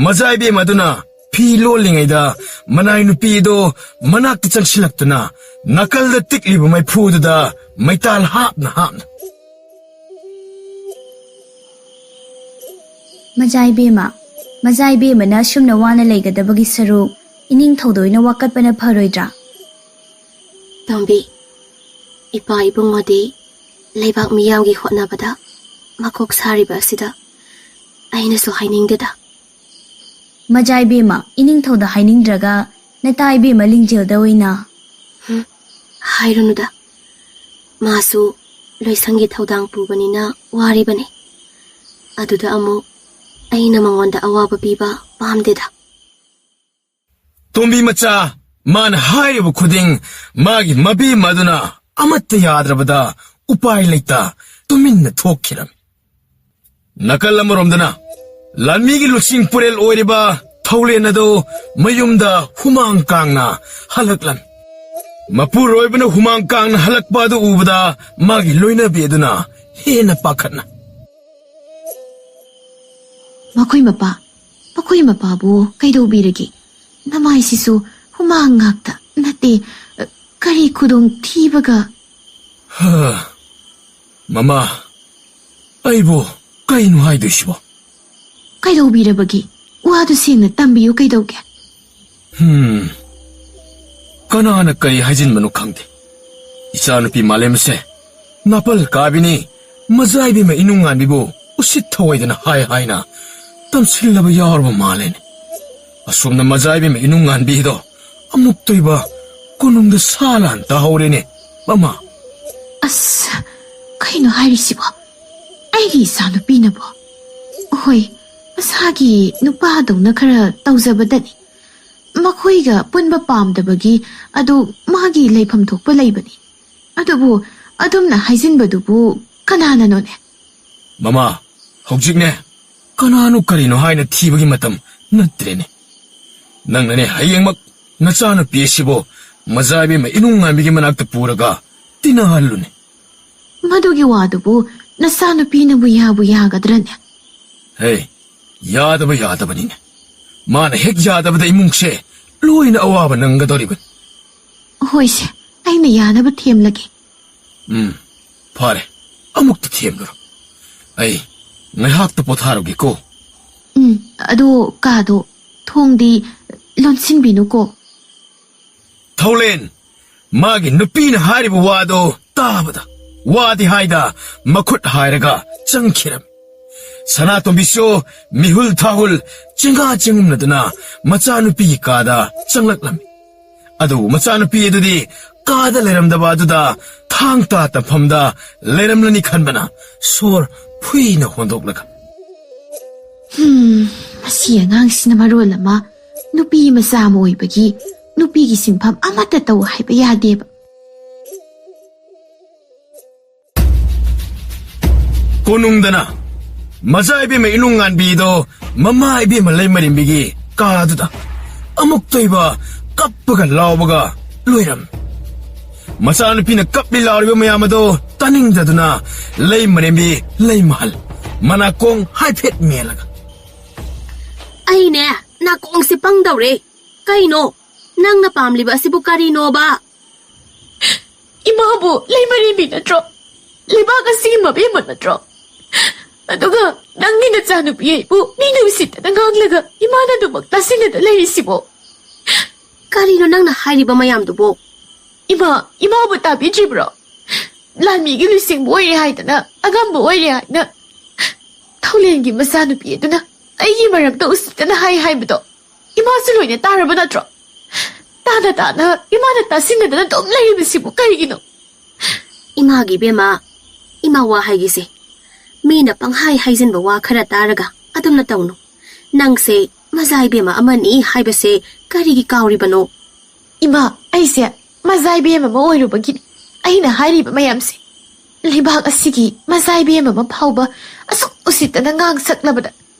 majaibe maduna phi lolingaida manai nupi do manak changsilaktuna nakalda tikliba mai phududa maital hapna. Majai bema na shumna wana leigadabagi saru ining thodoina wakatpana pharoidra. Tombi, ipa ibungodi leibak miyamgi hotnabada makok sariba asida ainasu hainingdeda. Majai bema ining thoda hainingdraga natai bema lingjilda oina. Hairunuda masu loisangi thodang pubanina waribane. Aduda amu aina mangonda awaba biba pamdeda. Tombi macha man hairibu khuding magi mabi maduna amatta yadrabada upai leita tuminna thokhiram. Nakal amaromdana lanmigi luksing purel oiriba thaulenado mayumda humang kangna halaklam. Mapur oibana humang kangna halakpadu ubada magi loina beduna hena pakhatna. Makoy mapa bu kaido biragi namai sisu humang ngakta nate kari kudong thibaga. Mama aibu ꯀꯩꯅꯣ ꯍꯥꯏꯗꯣꯏꯁꯤꯕꯣ? ꯀꯩꯗꯧꯕꯤꯔꯕꯒꯤ ꯋꯥꯗꯨ ꯁꯦꯡꯅ ꯇꯝꯕꯤꯌꯨ ꯀꯩꯗꯧꯒꯦ? ꯀꯅꯥꯅ ꯀꯔꯤ ꯍꯥꯏꯖꯤꯟꯕꯅꯣ ꯈꯪꯗꯦ. ꯏꯆꯥꯅꯨꯄꯤ ꯃꯥꯂꯦꯝꯁꯦ ꯅꯥꯄꯜ ꯀꯥꯕꯤꯅꯤ ꯃꯖꯥꯏꯕꯤꯃ ꯏꯅꯨꯡꯉꯥꯟꯕꯤꯕꯨ ꯎꯁꯤꯠ ꯊꯑꯣꯏꯗꯅ ꯍꯥꯏꯅ ꯇꯝꯁꯤꯜꯂꯕ ꯌꯥꯎꯔꯕ ꯃꯥꯜꯂꯦꯅꯦ. ꯑꯁꯣꯝꯅ ꯃꯖꯥꯏꯕꯤꯃ ꯏꯅꯨꯡꯉꯥꯟꯕꯤꯗꯣ ꯑꯃꯨꯛꯇꯣꯏꯕ ꯀꯣꯅꯨꯡꯗ ꯁꯥ ꯂꯥꯟ ꯇꯥꯍꯧꯔꯦꯅꯦ ꯃꯃꯥ. ꯑꯁ, ꯀꯩꯅꯣ ꯍꯥꯏꯔꯤꯁꯤꯕꯣ? ꯑꯩꯒꯤ ꯏꯆꯥꯅꯨꯄꯤꯅꯕꯣ? ꯍꯣꯏ, ꯃꯁꯥꯒꯤ ꯅꯨꯄꯥꯗꯧꯅ ꯈꯔ ꯇꯧꯖꯕꯗꯅꯤ. ꯃꯈꯣꯏꯒ ꯄꯨꯟꯕ ꯄꯥꯝꯗꯕꯒꯤ ꯑꯗꯨ ꯃꯥꯒꯤ ꯂꯩꯐꯝ ꯊꯣꯛꯄ ꯂꯩꯕꯅꯤ. ꯑꯗꯨꯕꯨ ꯑꯗꯨꯝꯅ ꯍꯥꯏꯖꯤꯟꯕꯗꯨꯕꯨ ꯀꯅꯥꯅꯅꯣꯅꯦ? ꯃꯃꯥ, ꯍꯧꯖꯤꯛꯅꯦ ꯀꯅꯥꯅꯣ ꯀꯔꯤꯅꯣ ꯍꯥꯏꯅ ꯊꯤꯕꯒꯤ ꯃꯇꯝ ꯅꯠꯇ꯭ꯔꯦꯅꯦ. ꯅꯪꯅꯅꯦ ꯍꯌꯦꯡꯃꯛ ꯅꯆꯥꯅꯨꯄꯤ ꯑꯁꯤꯕꯨ ꯃꯖꯥꯏꯕꯤꯃ ꯏꯅꯨꯡꯉꯥꯟꯕꯤꯒꯤ ꯃꯅꯥꯛꯇ ꯄꯨꯔꯒ ꯇꯤꯟꯅꯍꯜꯂꯨꯅꯦ. ꯃꯗꯨꯒꯤ ꯋꯥꯗꯨꯕꯨ ꯅꯆꯥꯅꯨꯄꯤꯅꯕꯨ ꯌꯥꯕꯨ ꯌꯥꯒꯗ꯭ꯔꯅꯦ? ꯍꯦ, ꯌꯥꯗꯕꯅꯤꯅꯦ. ꯃꯥꯅ ꯍꯦꯛ ꯌꯥꯗꯕꯗ ꯏꯃꯨꯡꯁꯦ ꯂꯣꯏꯅ ꯑꯋꯥꯕ ꯅꯪꯒꯗꯧꯔꯤꯕꯅꯤ. ꯍꯣꯏꯁꯦ, ꯑꯩꯅ ꯌꯥꯅꯕ ꯊꯦꯝꯂꯒꯦ. ꯐꯔꯦ, ꯑꯃꯨꯛꯇ ꯊꯦꯝꯂꯨꯔꯣ. ꯑꯩ ꯉꯥꯏꯍꯥꯛꯇ ꯄꯣꯊꯥꯔꯨꯒꯦꯀꯣ. ꯑꯗꯣ ꯀꯥꯗꯣ ꯊꯣꯡꯗꯤ ꯂꯣꯟꯁꯤꯟꯕꯤꯅꯨꯀꯣ. ꯊꯧꯂꯦꯟ, ꯃꯥꯒꯤ ꯅꯨꯄꯤꯅ ꯍꯥꯏꯔꯤꯕ ꯋꯥꯗꯣ ꯇꯥꯕꯗ ꯋꯥꯗꯤ ꯍꯥꯏꯗ ꯃꯈꯨꯠ ꯍꯥꯏꯔꯒ ꯆꯪꯈꯤꯔꯝꯃꯤ. ꯁꯅꯥꯇꯣꯝꯕꯤꯁꯨ ꯃꯤꯍꯨꯜ ꯊꯥꯍꯨꯜ ꯆꯤꯡꯒꯥ ꯆꯤꯡꯉꯨꯝꯅꯗꯨꯅ ꯃꯆꯥꯅꯨꯄꯤꯒꯤ ꯀꯥꯗ ꯆꯪꯂꯛꯂꯝꯃꯤ. ꯑꯗꯨꯕꯨ ꯃꯆꯥꯅꯨꯄꯤ ꯑꯗꯨꯗꯤ ꯀꯥꯗ ꯂꯩꯔꯝꯗꯕ ꯑꯗꯨꯗ ꯊꯥꯡ ꯇꯥ ꯇꯝꯐꯝꯗ ꯂꯩꯔꯝꯂꯅꯤ ꯈꯟꯕꯅ ꯁꯣꯔ ꯐꯨꯏꯅ ꯍꯣꯟꯗꯣꯛꯂꯒ, ꯃꯁꯤ ꯑꯉꯥꯡꯁꯤꯅ ꯃꯔꯣꯜ ꯑꯃ ꯅꯨꯄꯤ ꯃꯆꯥ ꯑꯃ ꯑꯣꯏꯕꯒꯤ ꯅꯨꯄꯤꯒꯤ ꯁꯤꯟꯐꯝ ꯑꯃꯠꯇ ꯇꯧ ꯍꯥꯏꯕ ꯌꯥꯗꯦꯕ. ꯀꯣꯅꯨꯡꯗꯅ ꯃꯖꯥꯏꯕꯤꯃ ꯏꯅꯨꯡꯉꯥꯟꯕꯤꯗꯣ ꯃꯃꯥ ꯏꯕꯦꯝꯃ ꯂꯩꯃꯔꯦꯝꯕꯤꯒꯤ ꯀꯥꯗꯨꯗ ꯑꯃꯨꯛꯇꯣꯏꯕ ꯀꯞꯄꯒ ꯂꯥꯎꯕꯒ ꯂꯣꯏꯔꯝꯃꯤ. ꯃꯆꯥꯅꯨꯄꯤꯅ ꯀꯞꯂꯤ ꯂꯥꯎꯔꯤꯕ ꯃꯌꯥꯝ ꯑꯗꯣ ꯇꯥꯅꯤꯡꯗꯗꯨꯅ ꯂꯩꯃꯔꯦꯝꯕꯤ ꯂꯩꯃꯍꯜ ꯃꯅꯥꯀꯣꯡ ꯍꯥꯏꯐꯦꯠ ꯃꯦꯜꯂꯒ, ꯑꯩꯅꯦ ꯅꯥꯀꯣꯡꯁꯦ ꯄꯪꯗꯧꯔꯦ. ꯀꯩꯅꯣ ꯅꯪꯅ ꯄꯥꯝꯂꯤꯕ ꯑꯁꯤꯕꯨ ꯀꯔꯤꯅꯣꯕ? ꯏꯃꯥꯕꯨ ꯂꯩꯃꯔꯦꯝꯕꯤ ꯅꯠꯇ꯭ꯔꯣ? ꯂꯩꯕꯥꯛ ꯑꯁꯤꯒꯤ ꯃꯕꯦꯝꯃ ꯅꯠꯇ꯭ꯔꯣ? ꯑꯗꯨꯒ ꯅꯪꯒꯤ ꯅꯆꯥꯅꯨꯄꯤ ꯑꯩꯕꯨ ꯃꯤꯅ ꯎꯁꯤꯠꯇꯅ ꯉꯥꯡꯂꯒ ꯏꯃꯥꯅ ꯑꯗꯨꯃꯛ ꯇꯥꯁꯤꯟꯅꯗ ꯂꯩꯔꯤꯁꯤꯕꯣ? ꯀꯔꯤꯅꯣ ꯅꯪꯅ ꯍꯥꯏꯔꯤꯕ ꯃꯌꯥꯝꯗꯨꯕꯣ? ꯏꯃꯥꯕꯨ ꯇꯥꯕꯤꯗ꯭ꯔꯤꯕ꯭ꯔꯣ? ꯂꯥꯟꯃꯤꯒꯤ ꯂꯨꯆꯤꯡꯕ ꯑꯣꯏꯔꯦ ꯍꯥꯏꯗꯅ, ꯑꯉꯝꯕ ꯑꯣꯏꯔꯦ ꯍꯥꯏꯅ ꯊꯧꯂꯦꯟꯒꯤ ꯃꯆꯥꯅꯨꯄꯤ ꯑꯗꯨꯅ ꯑꯩꯒꯤ ꯃꯔꯝꯗ ꯎꯁꯤꯠꯇꯅ ꯍꯥꯏꯕꯗꯣ ꯏꯃꯥꯁꯨ ꯂꯣꯏꯅ ꯇꯥꯔꯕ ꯅꯠꯇ꯭ꯔꯣ? ꯇꯥꯅ ꯏꯃꯥꯅ ꯇꯥꯁꯤꯟꯅꯗꯅ ꯑꯗꯨꯝ ꯂꯩꯔꯤꯕꯁꯤꯕꯨ ꯀꯔꯤꯒꯤꯅꯣ? ꯏꯃꯥꯒꯤ ꯕꯦꯝꯃ, ꯏꯃꯥ ꯋꯥ ꯍꯥꯏꯒꯤꯁꯦ. ꯃꯤꯅ ꯄꯪꯍꯥꯏ ꯍꯥꯏꯖꯤꯟꯕ ꯋꯥ ꯈꯔ ꯇꯥꯔꯒ ꯑꯗꯨꯝꯅ ꯇꯧꯅꯨ. ꯅꯪꯁꯦ ꯃꯖꯥꯏꯕꯦꯝꯃ ꯑꯃꯅꯤ ꯍꯥꯏꯕꯁꯦ ꯀꯔꯤꯒꯤ ꯀꯥꯎꯔꯤꯕꯅꯣ? ꯏꯃꯥ, ꯑꯩꯁꯦ ꯃꯖꯥꯏꯕꯦꯝ ꯑꯃ ꯑꯣꯏꯔꯨꯕꯒꯤꯅꯤ ꯑꯩꯅ ꯍꯥꯏꯔꯤꯕ ꯃꯌꯥꯝꯁꯦ. ꯂꯩꯕꯥꯛ ꯑꯁꯤꯒꯤ ꯃꯖꯥꯏꯕꯦꯝ ꯑꯃ ꯐꯥꯎꯕ ꯑꯁꯨꯛ ꯎꯁꯤꯠꯇꯅ ꯉꯥꯡ ꯁꯛꯂꯕꯗ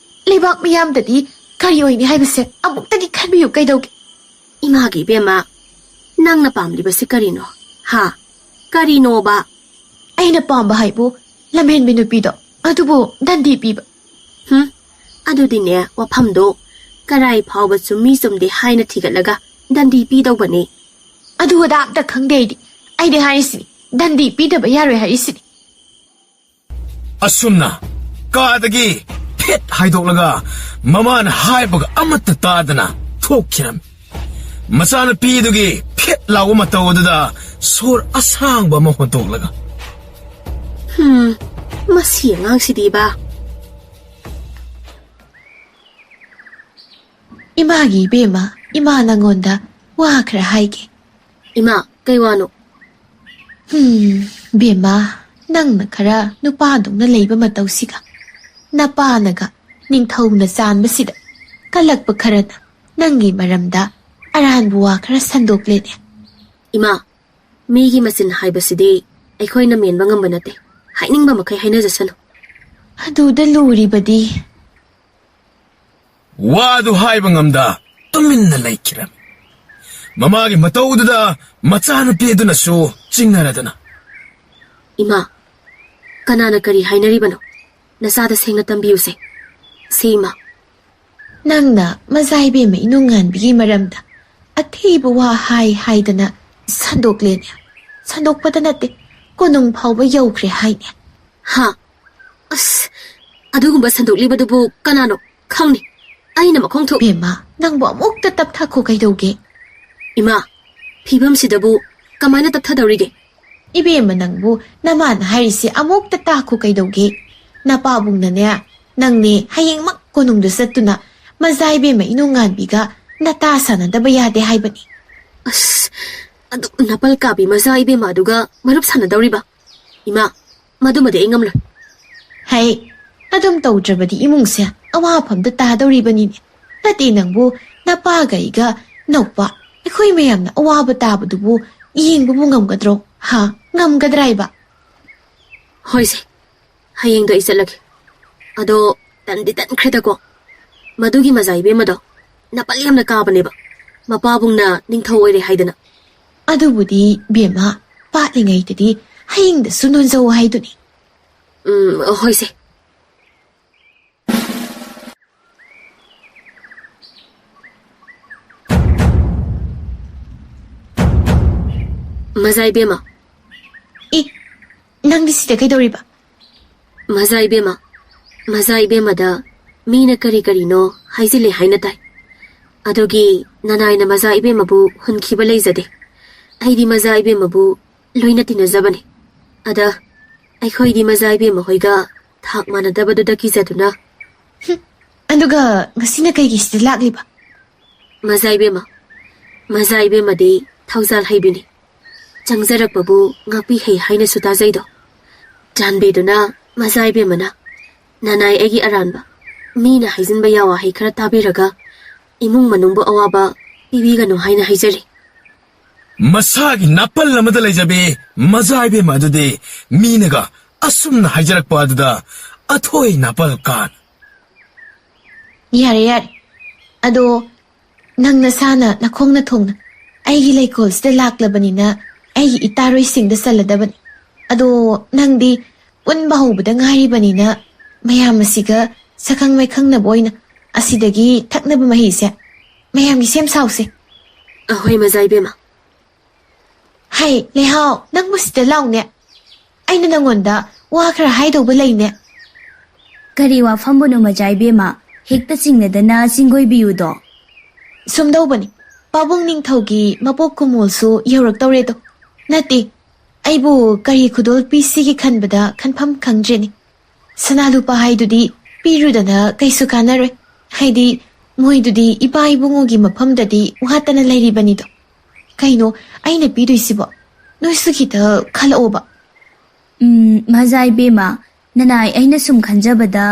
ꯂꯩꯕꯥꯛ ꯃꯤꯌꯥꯝꯗꯗꯤ ꯀꯔꯤ ꯑꯣꯏꯅꯤ ꯍꯥꯏꯕꯁꯦ ꯑꯃꯨꯛꯇꯗꯤ ꯈꯟꯕꯤꯌꯨ ꯀꯩꯗꯧꯒꯦ? ꯏꯃꯥꯒꯤ ꯕꯦꯝꯃ, ꯅꯪꯅ ꯄꯥꯝꯂꯤꯕꯁꯤ ꯀꯔꯤꯅꯣ? ꯀꯔꯤꯅꯣꯕ? ꯑꯩꯅ ꯄꯥꯝꯕ ꯍꯥꯏꯕꯨ ꯂꯝꯍꯦꯟꯕꯤ ꯅꯨꯄꯤꯗꯣ, ꯑꯗꯨꯕꯨ ꯗꯟꯗꯤ ꯄꯤꯕ. ꯑꯗꯨꯗꯤꯅꯦ, ꯋꯥꯐꯝꯗꯣ ꯀꯔꯥꯏ ꯐꯥꯎꯕ ꯆꯨꯝꯃꯤ ꯆꯨꯝꯗꯦ ꯍꯥꯏꯅ ꯊꯤꯒꯠꯂꯒ ꯗꯟꯗꯤ ꯄꯤꯗꯧꯕꯅꯤ. ꯑꯗꯨ ꯑꯗꯥ ꯑꯝꯇ ꯈꯪꯗꯦ ꯑꯩꯗꯤ ꯍꯥꯏꯔꯤꯁꯤꯅꯤ, ꯗꯟꯗꯤ ꯄꯤꯗꯕ ꯌꯥꯔꯣꯏ ꯍꯥꯏꯔꯤꯁꯤꯅꯤ. ꯑꯁꯨꯝꯅ ꯀꯥꯗꯒꯤ ꯐꯦꯠ ꯍꯥꯏꯗꯣꯛꯂꯒ ꯃꯃꯥꯅ ꯍꯥꯏꯕꯒ ꯑꯃꯠꯇ ꯇꯥꯗꯅ ꯊꯣꯛꯈꯤꯔꯝꯃꯤ. ꯃꯆꯥꯅꯨꯄꯤꯗꯨꯒꯤ ꯐꯦꯠ ꯂꯥꯎꯕ ꯃꯇꯧ ꯑꯗꯨꯗ ꯁꯣꯔ ꯑꯁꯥꯡꯕ ꯑꯃ ꯍꯣꯟꯇꯣꯛꯂꯒ, ꯃꯁꯤ ꯑꯉꯥꯡꯁꯤꯗꯤꯕ. ꯏꯃꯥꯒꯤ ꯏꯕꯦꯝꯃ, ꯏꯃꯥ ꯅꯪꯉꯣꯟꯗ ꯋꯥ ꯈꯔ ꯍꯥꯏꯒꯦ. ꯏꯃꯥ, ꯀꯩ ꯋꯥꯅꯣ? ꯕꯦꯝꯃ, ꯅꯪꯅ ꯈꯔ ꯅꯨꯄꯥꯗꯧꯅ ꯂꯩꯕ ꯃꯇꯧꯁꯤꯒ ꯅꯄꯥꯅꯒ ꯅꯤꯡꯊꯧꯅ ꯆꯥꯟꯕꯁꯤꯗ ꯀꯜꯂꯛꯄ ꯈꯔꯅ ꯅꯪꯒꯤ ꯃꯔꯝꯗ ꯑꯔꯥꯟꯕ ꯋꯥ ꯈꯔ ꯁꯟꯗꯣꯛꯂꯦꯅꯦ. ꯏꯃꯥ, ꯃꯤꯒꯤ ꯃꯆꯤꯟ ꯍꯥꯏꯕꯁꯤꯗꯤ ꯑꯩꯈꯣꯏꯅ ꯃꯦꯟꯕ ꯉꯝꯕ ꯅꯠꯇꯦ. ꯍꯥꯏꯅꯤꯡꯕ ꯃꯈꯩ ꯍꯥꯏꯅꯖꯁꯅꯨ. ꯑꯗꯨꯗ ꯂꯨꯔꯤꯕꯗꯤ ꯋꯥꯗꯨ ꯍꯥꯏꯕ ꯉꯝꯗ ꯇꯨꯃꯤꯟꯅ ꯂꯩꯈꯤꯔꯝꯃꯤ. ꯃꯃꯥꯒꯤ ꯃꯇꯧꯗꯨꯗ ꯃꯆꯥꯅꯨꯄꯤ ꯑꯗꯨꯅꯁꯨ ꯆꯤꯡꯅꯔꯗꯅ, ꯏꯃꯥ, ꯀꯅꯥꯅ ꯀꯔꯤ ꯍꯥꯏꯅꯔꯤꯕꯅꯣ? ꯅꯆꯥꯗ ꯁꯦꯡꯅ ꯇꯝꯕꯤꯌꯨꯁꯦ. ꯏꯃꯥ, ꯅꯪꯅ ꯃꯖꯥꯏꯕꯦꯝꯃ ꯏꯅꯨꯡꯉꯥꯟꯕꯤꯒꯤ ꯃꯔꯝꯗ ꯑꯊꯤꯕ ꯋꯥ ꯍꯥꯏꯗꯅ ꯁꯟꯗꯣꯛꯂꯦꯅꯦ. ꯁꯟꯗꯣꯛꯄꯗ ꯅꯠꯇꯦ, ꯀꯣꯅꯨꯡ ꯐꯥꯎꯕ ꯌꯧꯈ꯭ꯔꯦ ꯍꯥꯏꯅꯦ. ꯑꯁ, ꯑꯗꯨꯒꯨꯝꯕ ꯁꯟꯗꯣꯛꯂꯤꯕꯗꯨꯕꯨ ꯀꯅꯥꯅꯣ ꯈꯪꯅꯤ ꯑꯩꯅ ꯃꯈꯣꯡ ꯊꯣꯛ ꯕꯦꯝꯃ ꯅꯪꯕꯨ ꯑꯃꯨꯛꯇ ꯇꯞꯊꯈꯣ ꯀꯩꯗꯧꯒꯦ ꯏꯃꯥ ꯐꯤꯕꯝꯁꯤꯗꯕꯨ ꯀꯃꯥꯏꯅ ꯇꯞꯊꯗꯧꯔꯤꯒꯦ 이베마 낭부 나만 하리시 아목다 따고 가이도게 나빠붕나네 낭네 하잉 막 고농도 썼두나 마자이베마 이농한 비가 나타사난다 봐야돼 하이버니 ꯑꯁ ꯑꯗꯨ ꯅꯥꯄꯜ ꯀꯥꯕꯤ ꯃꯆꯥ ꯏꯕꯦꯝꯃꯗꯨꯒ ꯃꯔꯨꯞ ꯁꯥꯟꯅꯗꯧꯔꯤꯕ ꯏꯃꯥ ꯃꯗꯨꯃꯗꯤ ꯑꯩ ꯉꯝꯂꯣꯏ 하이 아둠 떠우드러버디 이몽세 아와팜도 따더리버니네 나띠 낭부 나빠가 이가 너빠 이코이 매암나 아와바 따부두부 이행부부 ngamgadro 하 ngamgadraiba ꯍꯣꯏꯁꯦ ꯍꯌꯦꯡꯗꯣ ꯑꯩ ꯆꯠꯂꯒꯦ ꯑꯗꯣ ꯇꯟꯗꯤ ꯇꯟꯈ꯭ꯔꯦꯗꯀꯣ ꯃꯗꯨꯒꯤ ꯃꯆꯥ ꯏꯕꯦꯝꯃꯗꯣ ꯅꯥꯄꯜ ꯌꯥꯝꯅ ꯀꯥꯕꯅꯦꯕ ꯃꯄꯥꯕꯨꯡꯅ ꯅꯤꯡꯊꯧ ꯑꯣꯏꯔꯦ ꯍꯥꯏꯗꯅ ꯑꯗꯨꯕꯨꯗꯤ ꯕꯦꯝꯃ ꯄꯥꯠꯂꯤꯉꯩꯗꯗꯤ ꯍꯌꯦꯡꯗꯁꯨ ꯅꯣꯟꯖꯧ ꯍꯥꯏꯗꯨꯅꯤ ꯍꯣꯏꯁꯦ ꯃꯖꯥ ꯏꯕꯦꯝꯃ ꯅꯪꯗꯤ ꯁꯤꯗ ꯀꯩꯗꯧꯔꯤꯕ ꯃꯖꯥ ꯏꯕꯦꯝꯃꯗ ꯃꯤꯅ ꯀꯔꯤ ꯀꯔꯤꯅꯣ ꯍꯥꯏꯖꯤꯜꯂꯦ ꯍꯥꯏꯅ ꯇꯥꯏ ꯑꯗꯨꯒꯤ ꯅꯅꯥꯏꯅ ꯃꯖꯥ ꯏꯕꯦꯝꯃꯕꯨ ꯍꯨꯟꯈꯤꯕ ꯂꯩꯖꯗꯦ ꯑꯩꯗꯤ ꯃꯖꯥ ꯏꯕꯦꯝꯃꯕꯨ ꯂꯣꯏꯅ ꯇꯤꯟꯅꯖꯕꯅꯤ ꯑꯗ ꯑꯩꯈꯣꯏꯗꯤ ꯃꯖꯥ ꯏꯕꯦꯝꯃ ꯍꯣꯏꯒ ꯊꯥꯛ ꯃꯥꯟꯅꯗꯕꯗꯨꯗ ꯀꯤꯖꯗꯨꯅ ꯑꯗꯨꯒ ꯉꯁꯤꯅ ꯀꯩꯒꯤ ꯁꯤꯗ ꯂꯥꯛꯂꯤꯕ ꯃꯖꯥ ꯏꯕꯦꯝꯃꯗꯤ ꯊꯧꯖꯥꯜ ꯍꯩꯕꯤꯅꯤ ꯆꯪꯖꯔꯛꯄꯕꯨ ꯉꯥꯛꯄꯤꯍꯩ ꯍꯥꯏꯅꯁꯨ ꯇꯥꯖꯩꯗꯣ ꯆꯥꯟꯕꯤꯗꯨꯅ ꯃꯖꯥ ꯏꯕꯦꯝꯃꯅ ꯅꯅꯥꯏ ꯑꯩꯒꯤ ꯑꯔꯥꯟꯕ ꯃꯤꯅ ꯍꯥꯏꯖꯤꯟꯕ ꯌꯥꯋꯥꯍꯩ ꯈꯔ ꯇꯥꯕꯤꯔꯒ ꯏꯃꯨꯡ ꯃꯅꯨꯡꯕꯨ ꯑꯋꯥꯕ ꯄꯤꯕꯤꯒꯅꯨ ꯍꯥꯏꯅ ꯍꯥꯏꯖꯔꯤ ꯃꯁꯥꯒꯤ ꯅꯥꯄꯜ ꯑꯃꯗ ꯂꯩꯖꯕꯤ ꯃꯖꯥ ꯏꯕꯦꯝꯃ ꯑꯗꯨꯗꯤ ꯃꯤꯅꯒ ꯑꯁꯨꯝꯅ ꯍꯥꯏꯖꯔꯛꯄ ꯑꯗꯨꯗ ꯑꯊꯣꯏ ꯅꯥꯄꯜ ꯀꯥꯟ ꯌꯥꯔꯦ ꯑꯗꯣ ꯅꯪ ꯅꯁꯥꯅ ꯅꯈꯣꯡꯅ ꯊꯣꯡꯅ ꯑꯩꯒꯤ ꯂꯩꯀꯣꯜꯁꯤꯗ ꯂꯥꯛꯂꯕꯅꯤꯅ ꯑꯩꯒꯤ ꯏꯇꯥꯔꯣꯏꯁꯤꯡꯗ ꯆꯜꯂꯗꯕꯅꯤ ꯑꯗꯣ ꯅꯪꯗꯤ ꯄꯨꯟꯕ ꯍꯧꯕꯗ ꯉꯥꯏꯔꯤꯕꯅꯤꯅ ꯃꯌꯥꯝ ꯑꯁꯤꯒ ꯁꯛꯈꯪ ꯃꯥꯏꯈꯪꯅꯕ ꯑꯣꯏꯅ ꯑꯁꯤꯗꯒꯤ ꯊꯛꯅꯕ ꯃꯍꯤꯁꯦ ꯃꯌꯥꯝꯒꯤ ꯁꯦꯝ ꯁꯥꯎꯁꯦ ꯑꯍꯣꯏ ꯃꯖꯥ ꯏꯕꯦꯝꯃ ꯍꯥꯏ ꯂꯩꯍꯥꯎ ꯅꯪꯕꯨ ꯁꯤꯗ ꯂꯥꯎꯅꯦ ꯑꯩꯅ ꯅꯪꯉꯣꯟꯗ ꯋꯥ ꯈꯔ ꯍꯥꯏꯗꯧꯕ ꯂꯩꯅꯦ ꯀꯔꯤ ꯋꯥꯐꯝꯕꯨꯅꯣ ꯃꯖꯥ ꯏꯕꯦꯝꯃ ꯍꯦꯛꯇ ꯆꯤꯡꯅꯗꯅ ꯆꯤꯡꯒꯣꯏꯕꯤꯌꯨꯗꯣ ꯁꯨꯝꯗꯧꯕꯅꯤ ꯄꯥꯕꯨꯡ ꯅꯤꯡꯊꯧꯒꯤ ꯃꯄꯣꯛ ꯀꯨꯝꯑꯣꯜꯁꯨ ꯌꯧꯔꯛꯇꯧꯔꯦꯗꯣ ꯅꯠꯇꯦ ꯑꯩꯕꯨ ꯀꯔꯤ ꯈꯨꯗꯣꯜ ꯄꯤꯁꯤꯒꯦ ꯈꯟꯕꯗ ꯈꯟꯐꯝ ꯈꯪꯗ꯭ꯔꯦꯅꯤ ꯁꯅꯥ ꯂꯨꯄꯥ ꯍꯥꯏꯗꯨꯗꯤ ꯄꯤꯔꯨꯗꯅ ꯀꯩꯁꯨ ꯀꯥꯟꯅꯔꯣꯏ ꯍꯥꯏꯗꯤ ꯃꯣꯏꯗꯨꯗꯤ ꯏꯄꯥ ꯏꯕꯨꯡꯉꯣꯒꯤ ꯃꯐꯝꯗꯗꯤ ꯋꯥꯠꯇꯅ ꯂꯩꯔꯤꯕꯅꯤꯗꯣ ꯀꯩꯅꯣ ꯑꯩꯅ ꯄꯤꯗꯣꯏꯁꯤꯕꯣ ꯅꯣꯏꯁꯨ ꯈꯤꯇ ꯈꯜꯂꯛꯑꯣꯕ ꯃꯖꯥ ꯏꯕꯦꯝꯃ ꯅꯅꯥꯏ ꯑꯩꯅ ꯁꯨꯝ ꯈꯟꯖꯕꯗ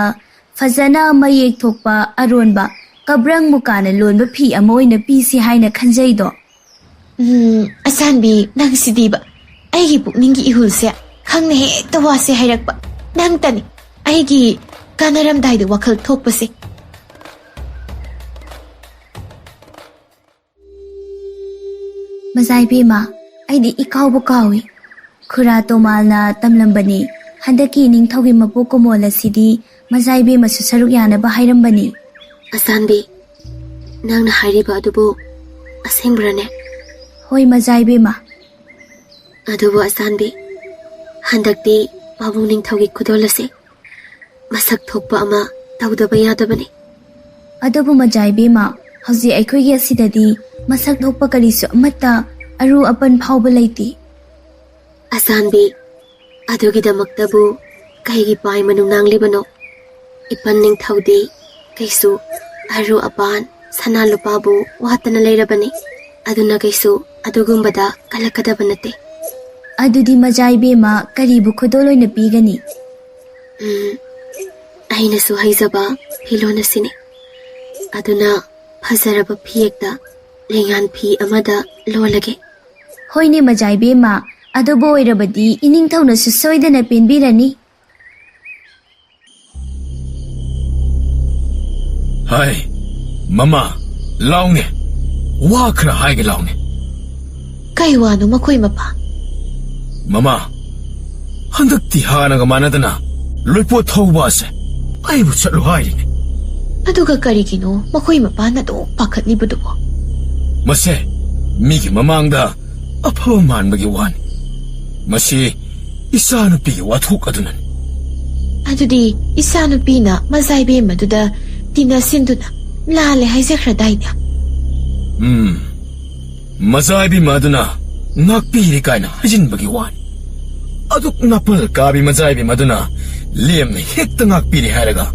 ꯐꯖꯅ ꯃꯌꯦꯛ ꯊꯣꯛꯄ ꯑꯔꯣꯟꯕ ꯀꯕ꯭ꯔꯪ ꯃꯨꯀꯥꯅ ꯂꯣꯟꯕ ꯐꯤ ꯑꯃ ꯑꯣꯏꯅ ꯄꯤꯁꯤ ꯍꯥꯏꯅ ꯈꯟꯖꯩꯗꯣ ꯑꯁꯥꯟꯕꯤ ꯅꯪꯁꯤꯗꯤꯕ ꯑꯩꯒꯤ ꯄꯨꯛꯅꯤꯡꯒꯤ ꯏꯍꯨꯜꯁꯦ ꯈꯪꯅ ꯍꯦꯛꯇ ꯋꯥꯁꯦ ꯍꯥꯏꯔꯛꯄ ꯅꯪꯇꯅꯤ ꯑꯩꯒꯤ ꯀꯥꯟꯅꯔꯝꯗꯥꯏꯗ ꯋꯥꯈꯜ ꯊꯣꯛꯄꯁꯦ ꯃꯖꯥ ꯏꯕꯦꯝꯃ ꯑꯩꯗꯤ ꯏꯀꯥꯎꯕ ꯀꯥꯎꯏ ꯈꯨꯔꯥ ꯇꯣꯃꯥꯜꯅ ꯇꯝꯂꯝꯕꯅꯤ ꯍꯟꯗꯛꯀꯤ ꯅꯤꯡꯊꯧꯒꯤ ꯃꯄꯣꯛ ꯀꯨꯝꯑꯣꯜ ꯑꯁꯤꯗꯤ ꯃꯖꯥ ꯏꯕꯦꯝꯃꯁꯨ ꯁꯔꯨꯛ ꯌꯥꯅꯕ ꯍꯥꯏꯔꯝꯕꯅꯤ ꯑꯁꯥꯟꯕꯤ ꯅꯪꯅ ꯍꯥꯏꯔꯤꯕ ꯑꯗꯨꯕꯨ ꯑꯁꯦꯡꯕ꯭ꯔꯅꯦ ꯍꯣꯏ ꯃꯖꯥ ꯏꯕꯦꯝꯃ ꯑꯗꯨꯕꯨ ꯑꯁꯥꯟꯕꯤ ꯍꯟꯗꯛꯇꯤ ꯄꯥꯕꯨꯡ ꯅꯤꯡꯊꯧꯒꯤ ꯈꯨꯗꯣꯜ ꯑꯁꯤ ꯃꯁꯛ ꯊꯣꯛꯄ ꯑꯃ ꯇꯧꯗꯕ ꯌꯥꯗꯕꯅꯤ ꯑꯗꯨꯕꯨ ꯃꯖꯥ ꯏꯕꯦꯝꯃ ꯍꯧꯖꯤꯛ ꯑꯩꯈꯣꯏꯒꯤ ꯑꯁꯤꯗꯗꯤ ꯃꯁꯛ ꯊꯣꯛꯄ ꯀꯔꯤꯁꯨ ꯑꯃꯠꯇ ꯑꯔꯨ ꯑꯄꯟ ꯐꯥꯎꯕ ꯂꯩꯇꯦ ꯑꯁꯥꯟꯕꯤ ꯑꯗꯨꯒꯤꯗꯃꯛꯇꯕꯨ ꯀꯩꯒꯤ ꯄꯥꯏ ꯃꯅꯨꯡ ꯅꯥꯡꯂꯤꯕꯅꯣ ꯏꯄꯟ ꯅꯤꯡꯊꯧꯗꯤ ꯀꯩꯁꯨ ꯑꯔꯨ ꯑꯄꯥꯟ ꯁꯅꯥ ꯂꯨꯄꯥꯕꯨ ꯋꯥꯠꯇꯅ ꯂꯩꯔꯕꯅꯤ ꯑꯗꯨꯅ ꯀꯩꯁꯨ ꯑꯗꯨꯒꯨꯝꯕꯗ ꯀꯜꯂꯛꯀꯗꯕ ꯅꯠꯇꯦ ꯑꯗꯨꯗꯤ ꯃꯖꯥ ꯏꯕꯦꯝꯃ ꯀꯔꯤꯕꯨ ꯈꯨꯗꯣꯜ ꯑꯣꯏꯅ ꯄꯤꯒꯅꯤ ꯑꯩꯅꯁꯨ ꯍꯩꯖꯕ ꯐꯤꯂꯣꯟ ꯑꯁꯤꯅꯤ ꯑꯗꯨꯅ ꯐꯖꯔꯕ ꯐꯤꯌꯦꯛꯇ ꯂꯩꯉꯥꯟ ꯐꯤ ꯑꯃꯗ ꯂꯣꯜꯂꯒꯦ ꯍꯣꯏꯅꯦ ꯃꯖꯥ ꯏꯕꯦꯝꯃ ꯑꯗꯨꯕꯨ ꯑꯣꯏꯔꯕꯗꯤ ꯏꯅꯤꯡꯊꯧꯅꯁꯨ ꯁꯣꯏꯗꯅ ꯄꯦꯟꯕꯤꯔꯅꯤ ꯍꯥꯏ ꯃꯃꯥ ꯂꯥꯎꯅꯦ ꯋꯥ ꯈꯔ ꯍꯥꯏꯒꯦ ꯂꯥꯎꯅꯦ ꯀꯩ ꯋꯥꯅꯣ ꯃꯈꯣꯏ ꯃꯄꯥ ꯃꯃꯥ ꯍꯟꯗꯛꯇꯤ ꯍꯥꯟꯅꯒ ꯃꯥꯟꯅꯗꯅ ꯂꯣꯏꯄꯣꯠ ꯊꯧꯕ ꯑꯁꯦ ꯑꯩꯕꯨ ꯆꯠꯂꯨ ꯍꯥꯏꯔꯤꯅꯦ ꯑꯗꯨꯒ ꯀꯔꯤꯒꯤꯅꯣ ꯃꯈꯣꯏ ꯃꯄꯥꯅ ꯑꯗꯨꯝ ꯄꯥꯈꯠꯂꯤꯕꯗꯨꯕꯣ ꯃꯁꯦ ꯃꯤꯒꯤ ꯃꯃꯥꯡꯗ ꯑꯐꯕ ꯃꯥꯟꯕꯒꯤ ꯋꯥꯅꯤ ꯃꯁꯤ ꯏꯆꯥꯅꯨꯄꯤꯒꯤ ꯋꯥꯊꯣꯛ ꯑꯗꯨꯅꯅꯤ ꯑꯗꯨꯗꯤ ꯏꯆꯥꯅꯨꯄꯤꯅ ꯃꯖꯥꯏꯕꯦꯝ ꯑꯗꯨꯗ ꯇꯤꯟꯅꯁꯤꯟꯗꯨꯅ ꯂꯥꯜꯂꯦ ꯍꯥꯏꯖꯈ꯭ꯔꯗꯥꯏꯅꯦ? ꯃꯖꯥꯏꯕꯦꯝ ꯑꯗꯨꯅ ꯉꯥꯛꯄꯤꯔꯦ ꯀꯥꯏꯅ ꯍꯥꯏꯖꯤꯟꯕꯒꯤ ꯋꯥꯅꯤ. ꯑꯗꯨꯛ ꯅꯥꯄꯜ ꯀꯥꯕꯤ ꯃꯖꯥꯏꯕꯦꯝ ꯑꯗꯨꯅ ꯂꯦꯝꯅ ꯍꯦꯛꯇ ꯉꯥꯛꯄꯤꯔꯦ ꯍꯥꯏꯔꯒ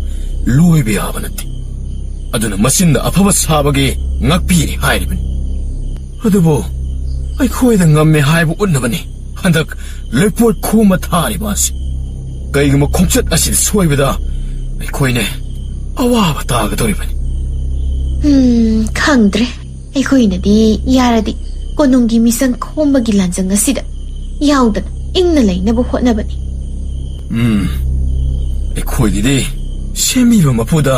ꯂꯣꯏꯕ ꯌꯥꯕ ꯅꯠꯇꯦ. ꯑꯗꯨꯅ ꯃꯆꯤꯟꯗ ꯑꯐꯕ ꯁꯥꯕꯒꯤ ꯉꯥꯛꯄꯤꯔꯦ ꯍꯥꯏꯔꯤꯕꯅꯤ. ꯑꯗꯨꯕꯨ ꯑꯩꯈꯣꯏꯗ ꯉꯝꯃꯦ ꯍꯥꯏꯕ ꯎꯠꯅꯕꯅꯤ ꯍꯟꯗꯛ ꯂꯩꯄꯣꯠ ꯈꯣꯝꯃ ꯊꯥꯔꯤꯕ ꯑꯁꯤ. ꯀꯩꯒꯨꯝꯕ ꯈꯣꯡꯆꯠ ꯑꯁꯤꯗ ꯁꯣꯏꯕꯗ ꯑꯩꯈꯣꯏꯅ ꯑꯋꯥꯕ ꯇꯥꯒꯗꯧꯔꯤꯕꯅꯤ. ꯈꯪꯗ꯭ꯔꯦ. ꯑꯩꯈꯣꯏꯅꯗꯤ ꯌꯥꯔꯗꯤ ꯀꯣꯅꯨꯡꯒꯤ ꯃꯤꯆꯪ ꯈꯣꯝꯕꯒꯤ ꯂꯥꯟꯖꯪ ꯑꯁꯤꯗ ꯌꯥꯎꯗꯅ ꯏꯪꯅ ꯂꯩꯅꯕ ꯍꯣꯠꯅꯕꯅꯤ. ꯑꯩꯈꯣꯏꯒꯤꯗꯤ ꯁꯦꯝꯃꯤꯕ ꯃꯄꯨꯗ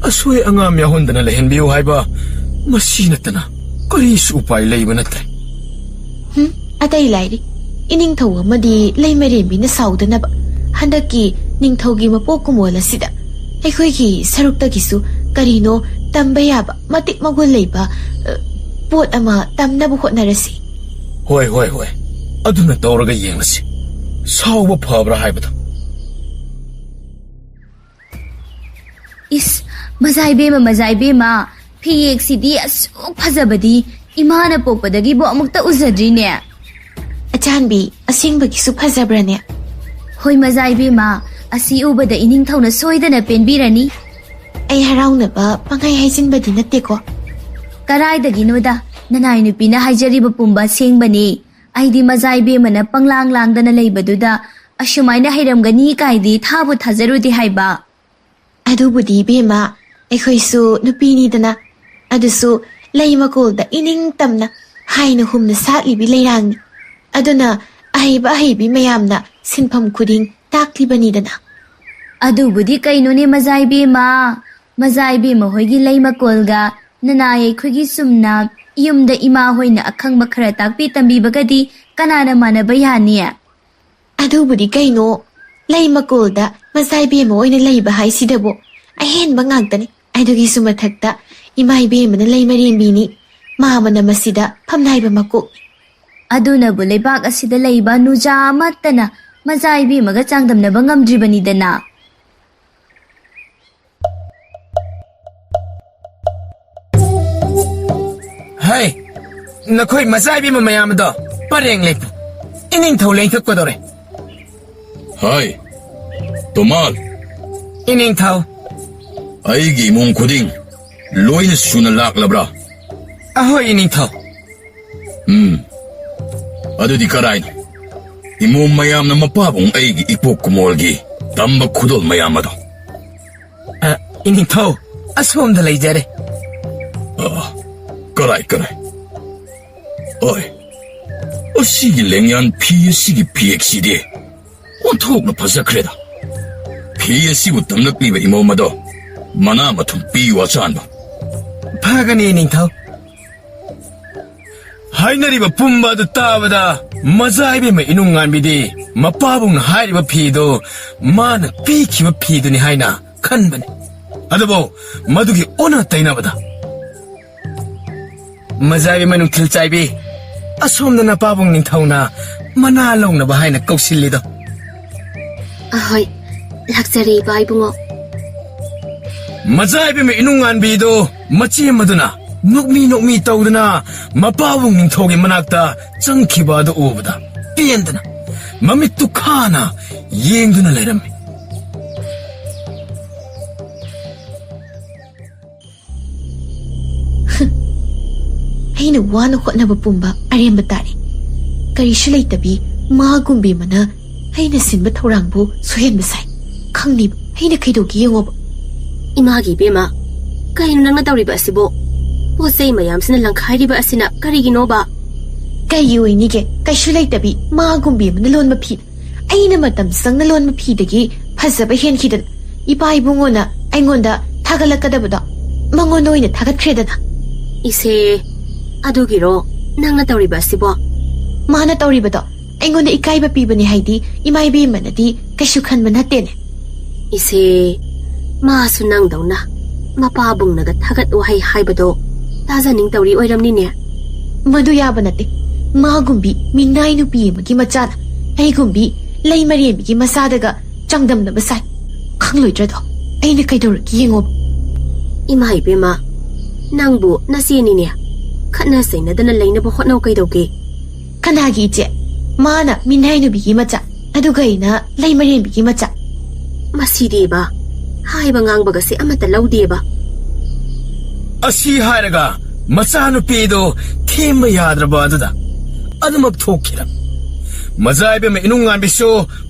ꯑꯁꯣꯏ ꯑꯉꯥꯝ ꯌꯥꯎꯍꯟꯗꯅ ꯂꯩꯍꯟꯕꯤꯌꯨ ꯍꯥꯏꯕ ꯃꯁꯤ ꯅꯠꯇꯅ ꯀꯔꯤꯁꯨ ꯎꯄꯥꯏ ꯂꯩꯕ ꯅꯠꯇ꯭ꯔꯦ. ꯑꯇꯩ ꯂꯥꯏꯔꯤ ꯏꯅꯤꯡꯊꯧ ꯑꯃꯗꯤ ꯂꯩꯃꯔꯦꯝꯕꯤꯅ ꯁꯥꯎꯗꯅꯕ ꯍꯟꯗꯛꯀꯤ ꯅꯤꯡꯊꯧꯒꯤ ꯃꯄꯣꯛ ꯀꯨꯝꯑꯣꯜ ꯑꯁꯤꯗ ꯑꯩꯈꯣꯏꯒꯤ ꯁꯔꯨꯛꯇꯒꯤꯁꯨ ꯀꯔꯤꯅꯣ ꯇꯝꯕ ꯌꯥꯕ ꯃꯇꯤꯛ ꯃꯒꯨꯟ ꯂꯩꯕ ꯄꯣꯠ ꯑꯃ ꯇꯝꯅꯕ ꯍꯣꯠꯅꯔꯁꯤ. ꯍꯣꯏ ꯑꯗꯨꯅ ꯇꯧꯔꯒ ꯌꯦꯡꯂꯁꯤ. ꯁꯥꯎꯕ ꯐꯕ꯭ꯔꯥ ꯍꯥꯏꯕꯗꯣ. इस मजाइबेमा फियेक्सिदी असुक फजबदी इमाना पोकपदगी बो अमुक्ता उजद्रीने. अचानबी असिंगबगिसु फजब्रने. होय मजाइबेमा असी उबदा इनिंगथौना सोयदना पेनबीरनी. अई हराउनबा पंगाई हाइजिनबदी नत्तेको. कराइदगिनोदा ननाय नुपीना हाइजरीबा पुंबा सेंगबनी. आइदी मजाइबेमाना पंगलांग लांगदना लेबदुदा अशुमाइना हैरमगनी काइदी थाबु थाजरुदी हाइबा. अदुबुदी बेमा अखोइसु नुपीनीदना अदुसु लैमकोलदा इनिंग तमना हाइना हुमना सातलिबि लैरांगनी. अदुना अहैबा अहैबी मयामना सिनफम खुदिंग ताक्लिबनीदना. अदुबुदी कैनोने मजाइबेमा होइगी लैमकोलगा ननाय खुगी सुमना युमदा इमा होइना अखंग खरा ताक्पी तंबीबगदी कनाना मानबा यानी. अदुबुदी कैनो लैमकोलदा मजाइबेमा ओइना लैबा हाइसिदबो अहेनबा ngaktani. अदुगिसु मथक्ता इमाइबेमना लैमरेम्बीनी मामना मसिदा फमनाइबा मको. अदुनबु लेबाक असिदा लैबा नुजा अमत्तना मजाइबेमागा चांगदमनबा ngamdribaniदना. हाय नखोई मजाइबेमा मयामदो परेंग लेपु इनिंगथौ लेंथकपदोरे. हाय तोमाल इनिंगथौ अईगी इमुंग खुदिंग लोइन सुना लाक्लब्रा. अहोय इनिंगथौ. अदुदी कराइनो इमुंग मयामना मपाबुंग अईगी इपोक कुमोलगी तंबा खुदोल मयामदो. इनिंगथौ असोमदा लैजरे. कराई ओय असिगी लेंयान फियसिगी फियेक्सिदी ओंथोकना फजख्रेदा. फियसिबु तमलक्लिबा इमोमदो मना मथुम पियु अचानबा. फागनी निंथौ. हाइनरिबा पुंबादु ताबदा मजाइबेमा इनुंगानबिदी मपाबुंगना हाइरिबा फिदो माना पीखिबा फिदुनि हाइना खनबने. अदबो मदुगी ओना तैनाबदा मजाइबेमा नुथिल चाइबी असोमना नपाबुंग निंथौना मना लौनबा हाइना कौसिल्लिदो. अहोय लाक्चरी बाइबुंगो. मजाइबेमा इनुंगानबिदो मची मदुना नोकमी तौदना मपाबुंग निंथौगी मनाक्ता चंखिबादो उबदा पेंदना ममित्तु खाना येंगदुना लेरम्मी. अैना वाना होटनबा पुंबा अरेंबा तारे. करिसु लैतबी मागुंबी मना अैना सिनबा थौरांबु सोहेनबा साइ. खंगनिब अैना खैदोगी येंगोब. इमागी बेमा कैनो नंगना तौरिबा असिबो पोसै मयामसिना लंखाइरिबा असिना करिगिनोबा. कई ओइनिगे कैसु लैतबी मागुंबी मना लोनबा फी अैना मतम संगना लोनबा फीदगी फजबा हेनखिदन इपा इबुंगोना अैंगोंदा थागलकदबदा मंगोंदा ओइना थागतख्रेदना. इसे अदुगिरो नंगना तौरिबा असिबो. माना तौरिबदो अैंगोंदा इकाइबा पीबनी हाइदी इमाइबे मनदी कैसु खनबा नत्तेने. इसे मासु नंगदौना मपाबुंगनागा थागत वहाई हाइबदो ताजानिंग तौरी ओइरमनिने. मधु याबा नत्ते. मागुंबी मिनाइ नुपी अमगी मचाना अैगुंबी लैमरेम्बीगी मसादगा चांगदमनबा साइ. ꯈꯪꯂꯣꯏꯗ꯭ꯔꯗꯣ ꯑꯩꯅ ꯀꯩꯗꯧꯔꯒꯦ ꯌꯦꯡꯉꯣꯕ ꯏꯃꯥ ꯏꯕꯦꯝꯃ ꯅꯪꯕꯨ ꯅꯆꯦꯅꯤꯅꯦ ꯈꯠꯅ ꯆꯩꯅꯗꯅ ꯂꯩꯅꯕ ꯍꯣꯠꯅꯧ ꯀꯩꯗꯧꯒꯦ ꯀꯅꯥꯒꯤ ꯏꯆꯦ ꯃꯥꯅ ꯃꯤꯅꯥꯏ ꯅꯨꯕꯤꯒꯤ ꯃꯆꯥ ꯑꯗꯨꯒ ꯑꯩꯅ ꯂꯩꯃꯔꯦꯟꯕꯤꯒꯤ ꯃꯆꯥ ꯃꯁꯤꯗꯤꯕ ꯍꯥꯏꯕ ꯉꯥꯡꯕꯒꯁꯦ ꯑꯃꯠꯇ ꯂꯧꯗꯦꯕ ꯑꯁꯤ ꯍꯥꯏꯔꯒ ꯃꯆꯥꯅꯨꯄꯤꯗꯣ ꯊꯦꯝꯕ ꯌꯥꯗ꯭ꯔꯕ ꯑꯗꯨꯗ ꯑꯗꯨꯃꯛ ꯊꯣꯛꯈꯤꯔꯝ ꯃꯖꯥꯏꯕꯦꯝꯃ ꯏꯅꯨꯡꯉꯥꯟꯕꯤꯁꯨ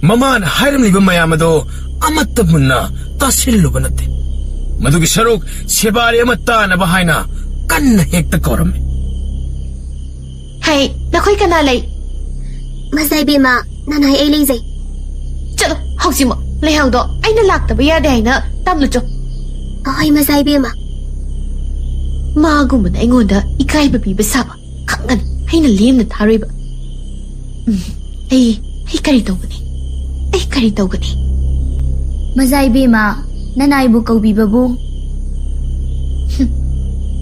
ꯃꯃꯥꯅ ꯍꯥꯏꯔꯝꯂꯤꯕ ꯃꯌꯥꯝ ꯑꯗꯣ ꯑꯃꯠꯇ ꯃꯨꯟꯅ ꯇꯥꯁꯤꯜꯂꯨꯕ ꯅꯠꯇꯦ ꯃꯗꯨꯒꯤ ꯁꯔꯨꯛ ꯁꯦꯕꯥꯔꯤ ꯑꯃ ꯇꯥꯅꯕ ꯍꯥꯏꯅ ꯀꯟꯅ ꯍꯦꯛꯇ ꯀꯧꯔꯝꯃꯤ ꯍꯩ ꯅꯈꯣꯏ ꯀꯅꯥ ꯂꯩ ꯃꯖꯥꯏꯕꯦꯝꯃ ꯅꯅꯥꯏ ꯑꯩ ꯂꯩꯖꯩ ꯆꯠꯂꯣ ꯍꯧꯖꯤꯛꯃꯛ ꯂꯩꯍꯧꯗꯣ ꯑꯩꯅ ꯂꯥꯛꯇꯕ ꯌꯥꯗꯦ ꯍꯥꯏꯅ ꯇꯝꯂꯨꯆꯣ ꯑꯍꯣꯏ ꯃꯖꯥꯏꯕꯦꯝꯃ ꯃꯥꯒꯨꯝꯕꯅ ꯑꯩꯉꯣꯟꯗ ꯏꯀꯥꯏꯕ ꯄꯤꯕ ꯁꯥꯕ ꯈꯪꯒꯅꯤ ꯑꯩꯅ ꯂꯦꯝꯅ ꯊꯥꯔꯣꯏꯕ ꯑꯩ ꯀꯔꯤ ꯇꯧꯒꯅꯤ ꯑꯩ ꯀꯔꯤ ꯇꯧꯒꯅꯤ ꯃꯖꯥꯏꯕꯦꯝꯃ ꯅꯅꯥꯏꯕꯨ ꯀꯧꯕꯤꯕꯕꯨ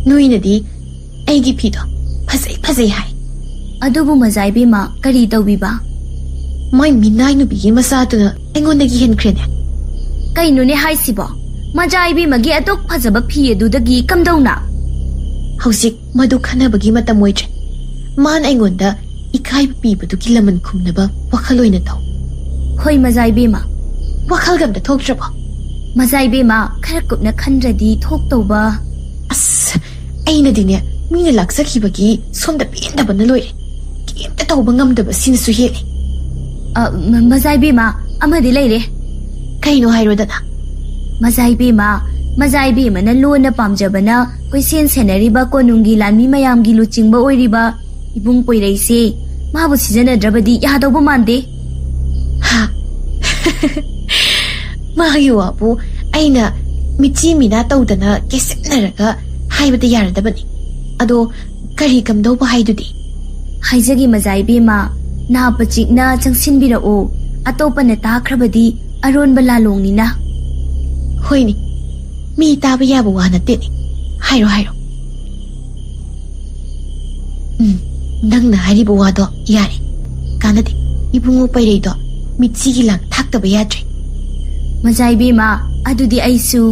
ꯅꯣꯏꯅꯗꯤ ꯑꯩꯒꯤ ꯐꯤꯗꯣ ꯐꯖꯩ ꯍꯥꯏ ꯑꯗꯨꯕꯨ ꯃꯖꯥꯏꯕꯦꯝꯃ ꯀꯔꯤ ꯇꯧꯕꯤꯕ ꯃꯣꯏ ꯃꯤꯅꯥꯏ ꯅꯨꯄꯤꯒꯤ ꯃꯆꯥꯗꯨꯅ ꯑꯩꯉꯣꯟꯗꯒꯤ ꯍꯦꯟꯈ꯭ꯔꯦꯅꯦ ꯀꯩꯅꯣꯅꯦ ꯍꯥꯏꯁꯤꯕꯣ ꯃꯖꯥꯏꯕꯦꯝꯃꯒꯤ ꯑꯗꯨꯛ ꯐꯖꯕ ꯐꯤ ꯑꯗꯨꯗꯒꯤ ꯀꯝꯗꯧꯅ ꯍꯧꯖꯤꯛ ꯃꯗꯨ ꯈꯟꯅꯕꯒꯤ ꯃꯇꯝ ꯑꯣꯏꯗ꯭ꯔꯦ ꯃꯥꯅ ꯑꯩꯉꯣꯟꯗ ꯏꯀꯥꯏꯕ ꯄꯤꯕꯗꯨꯒꯤ ꯂꯃꯟ ꯈꯨꯝꯅꯕ ꯋꯥꯈꯜ ꯑꯣꯏꯅ ꯇꯧ ꯍꯣꯏ ꯃꯖꯥꯏꯕꯦꯝꯃ ꯋꯥꯈꯜꯒ ꯑꯝꯇ ꯊꯣꯛꯇ꯭ꯔꯕꯣ ꯃꯖꯥꯏꯕꯦꯝꯃ ꯈꯔ ꯀꯨꯞꯅ ꯈꯟꯗ꯭ꯔꯗꯤ ꯊꯣꯛꯇꯧꯕ ꯑꯁ ꯑꯩꯅꯗꯤꯅꯦ ꯃꯤꯅ ꯂꯥꯛꯆꯈꯤꯕꯒꯤ ꯁꯣꯝꯗ ꯄꯦꯟꯗꯕꯅ ꯂꯣꯏꯔꯦ ꯀꯩꯝꯇ ꯇꯧꯕ ꯉꯝꯗꯕ ꯁꯤꯅꯁꯨ ꯍꯦꯜꯂꯦ ꯃꯖꯥꯏꯕꯦꯝꯃ ꯑꯃꯗꯤ ꯂꯩꯔꯦ ꯀꯩꯅꯣ ꯍꯥꯏꯔꯣꯗꯅ ꯃꯖꯥꯏꯕꯦꯝꯃꯅ ꯂꯣꯟꯅ ꯄꯥꯝꯖꯕꯅ ꯀꯣꯏꯁꯦꯟ ꯁꯦꯟꯅꯔꯤꯕ ꯀꯣꯅꯨꯡꯒꯤ ꯂꯥꯟꯃꯤ ꯃꯌꯥꯝꯒꯤ ꯂꯨꯆꯤꯡꯕ ꯑꯣꯏꯔꯤꯕ ꯏꯕꯨꯡ ꯄꯣꯏꯔꯩꯁꯦ ꯃꯥꯕꯨ ꯁꯤꯖꯤꯟꯅꯗ꯭ꯔꯕꯗꯤ ꯌꯥꯗꯧꯕ ꯃꯥꯟꯗꯦ ꯍꯥ ꯃꯥꯒꯤ ꯋꯥꯕꯨ ꯑꯩꯅ ꯃꯤꯆꯤ ꯃꯤꯅꯥ ꯇꯧꯗꯅ ꯀꯦꯁꯤꯟꯅꯔꯒ ꯍꯥꯏꯕꯗ ꯌꯥꯔꯗꯕꯅꯤ ꯑꯗꯣ ꯀꯔꯤ ꯀꯝꯗꯧꯕ ꯍꯥꯏꯗꯨꯗꯤ ꯍꯥꯏꯖꯒꯤ ꯃꯖꯥꯏꯕꯦꯝꯃ ꯅꯥꯄ ꯆꯤꯛꯅ ꯆꯪꯁꯤꯟꯕꯤꯔꯛꯑꯣ ꯑꯇꯣꯞꯄꯅ ꯇꯥꯈ꯭ꯔꯕꯗꯤ ꯑꯔꯣꯟꯕ ꯂꯥꯂꯣꯡꯅꯤꯅ ꯍꯣꯏꯅꯤ ꯃꯤ ꯇꯥꯕ ꯌꯥꯕ ꯋꯥ ꯅꯠꯇꯦꯅꯦ ꯍꯥꯏꯔꯣ ꯅꯪꯅ ꯍꯥꯏꯔꯤꯕ ꯋꯥꯗꯣ ꯌꯥꯔꯦ ꯀꯥꯟꯅꯗꯦ ꯏꯕꯨꯡꯉꯣ ꯄꯩꯔꯩꯗꯣ ꯃꯤꯠꯆꯤꯒꯤ ꯂꯥꯡ ꯊꯥꯛꯇꯕ ꯌꯥꯗ꯭ꯔꯦ ꯃꯖꯥꯏꯕꯦꯝꯃ ꯑꯗꯨꯗꯤ ꯑꯩꯁꯨ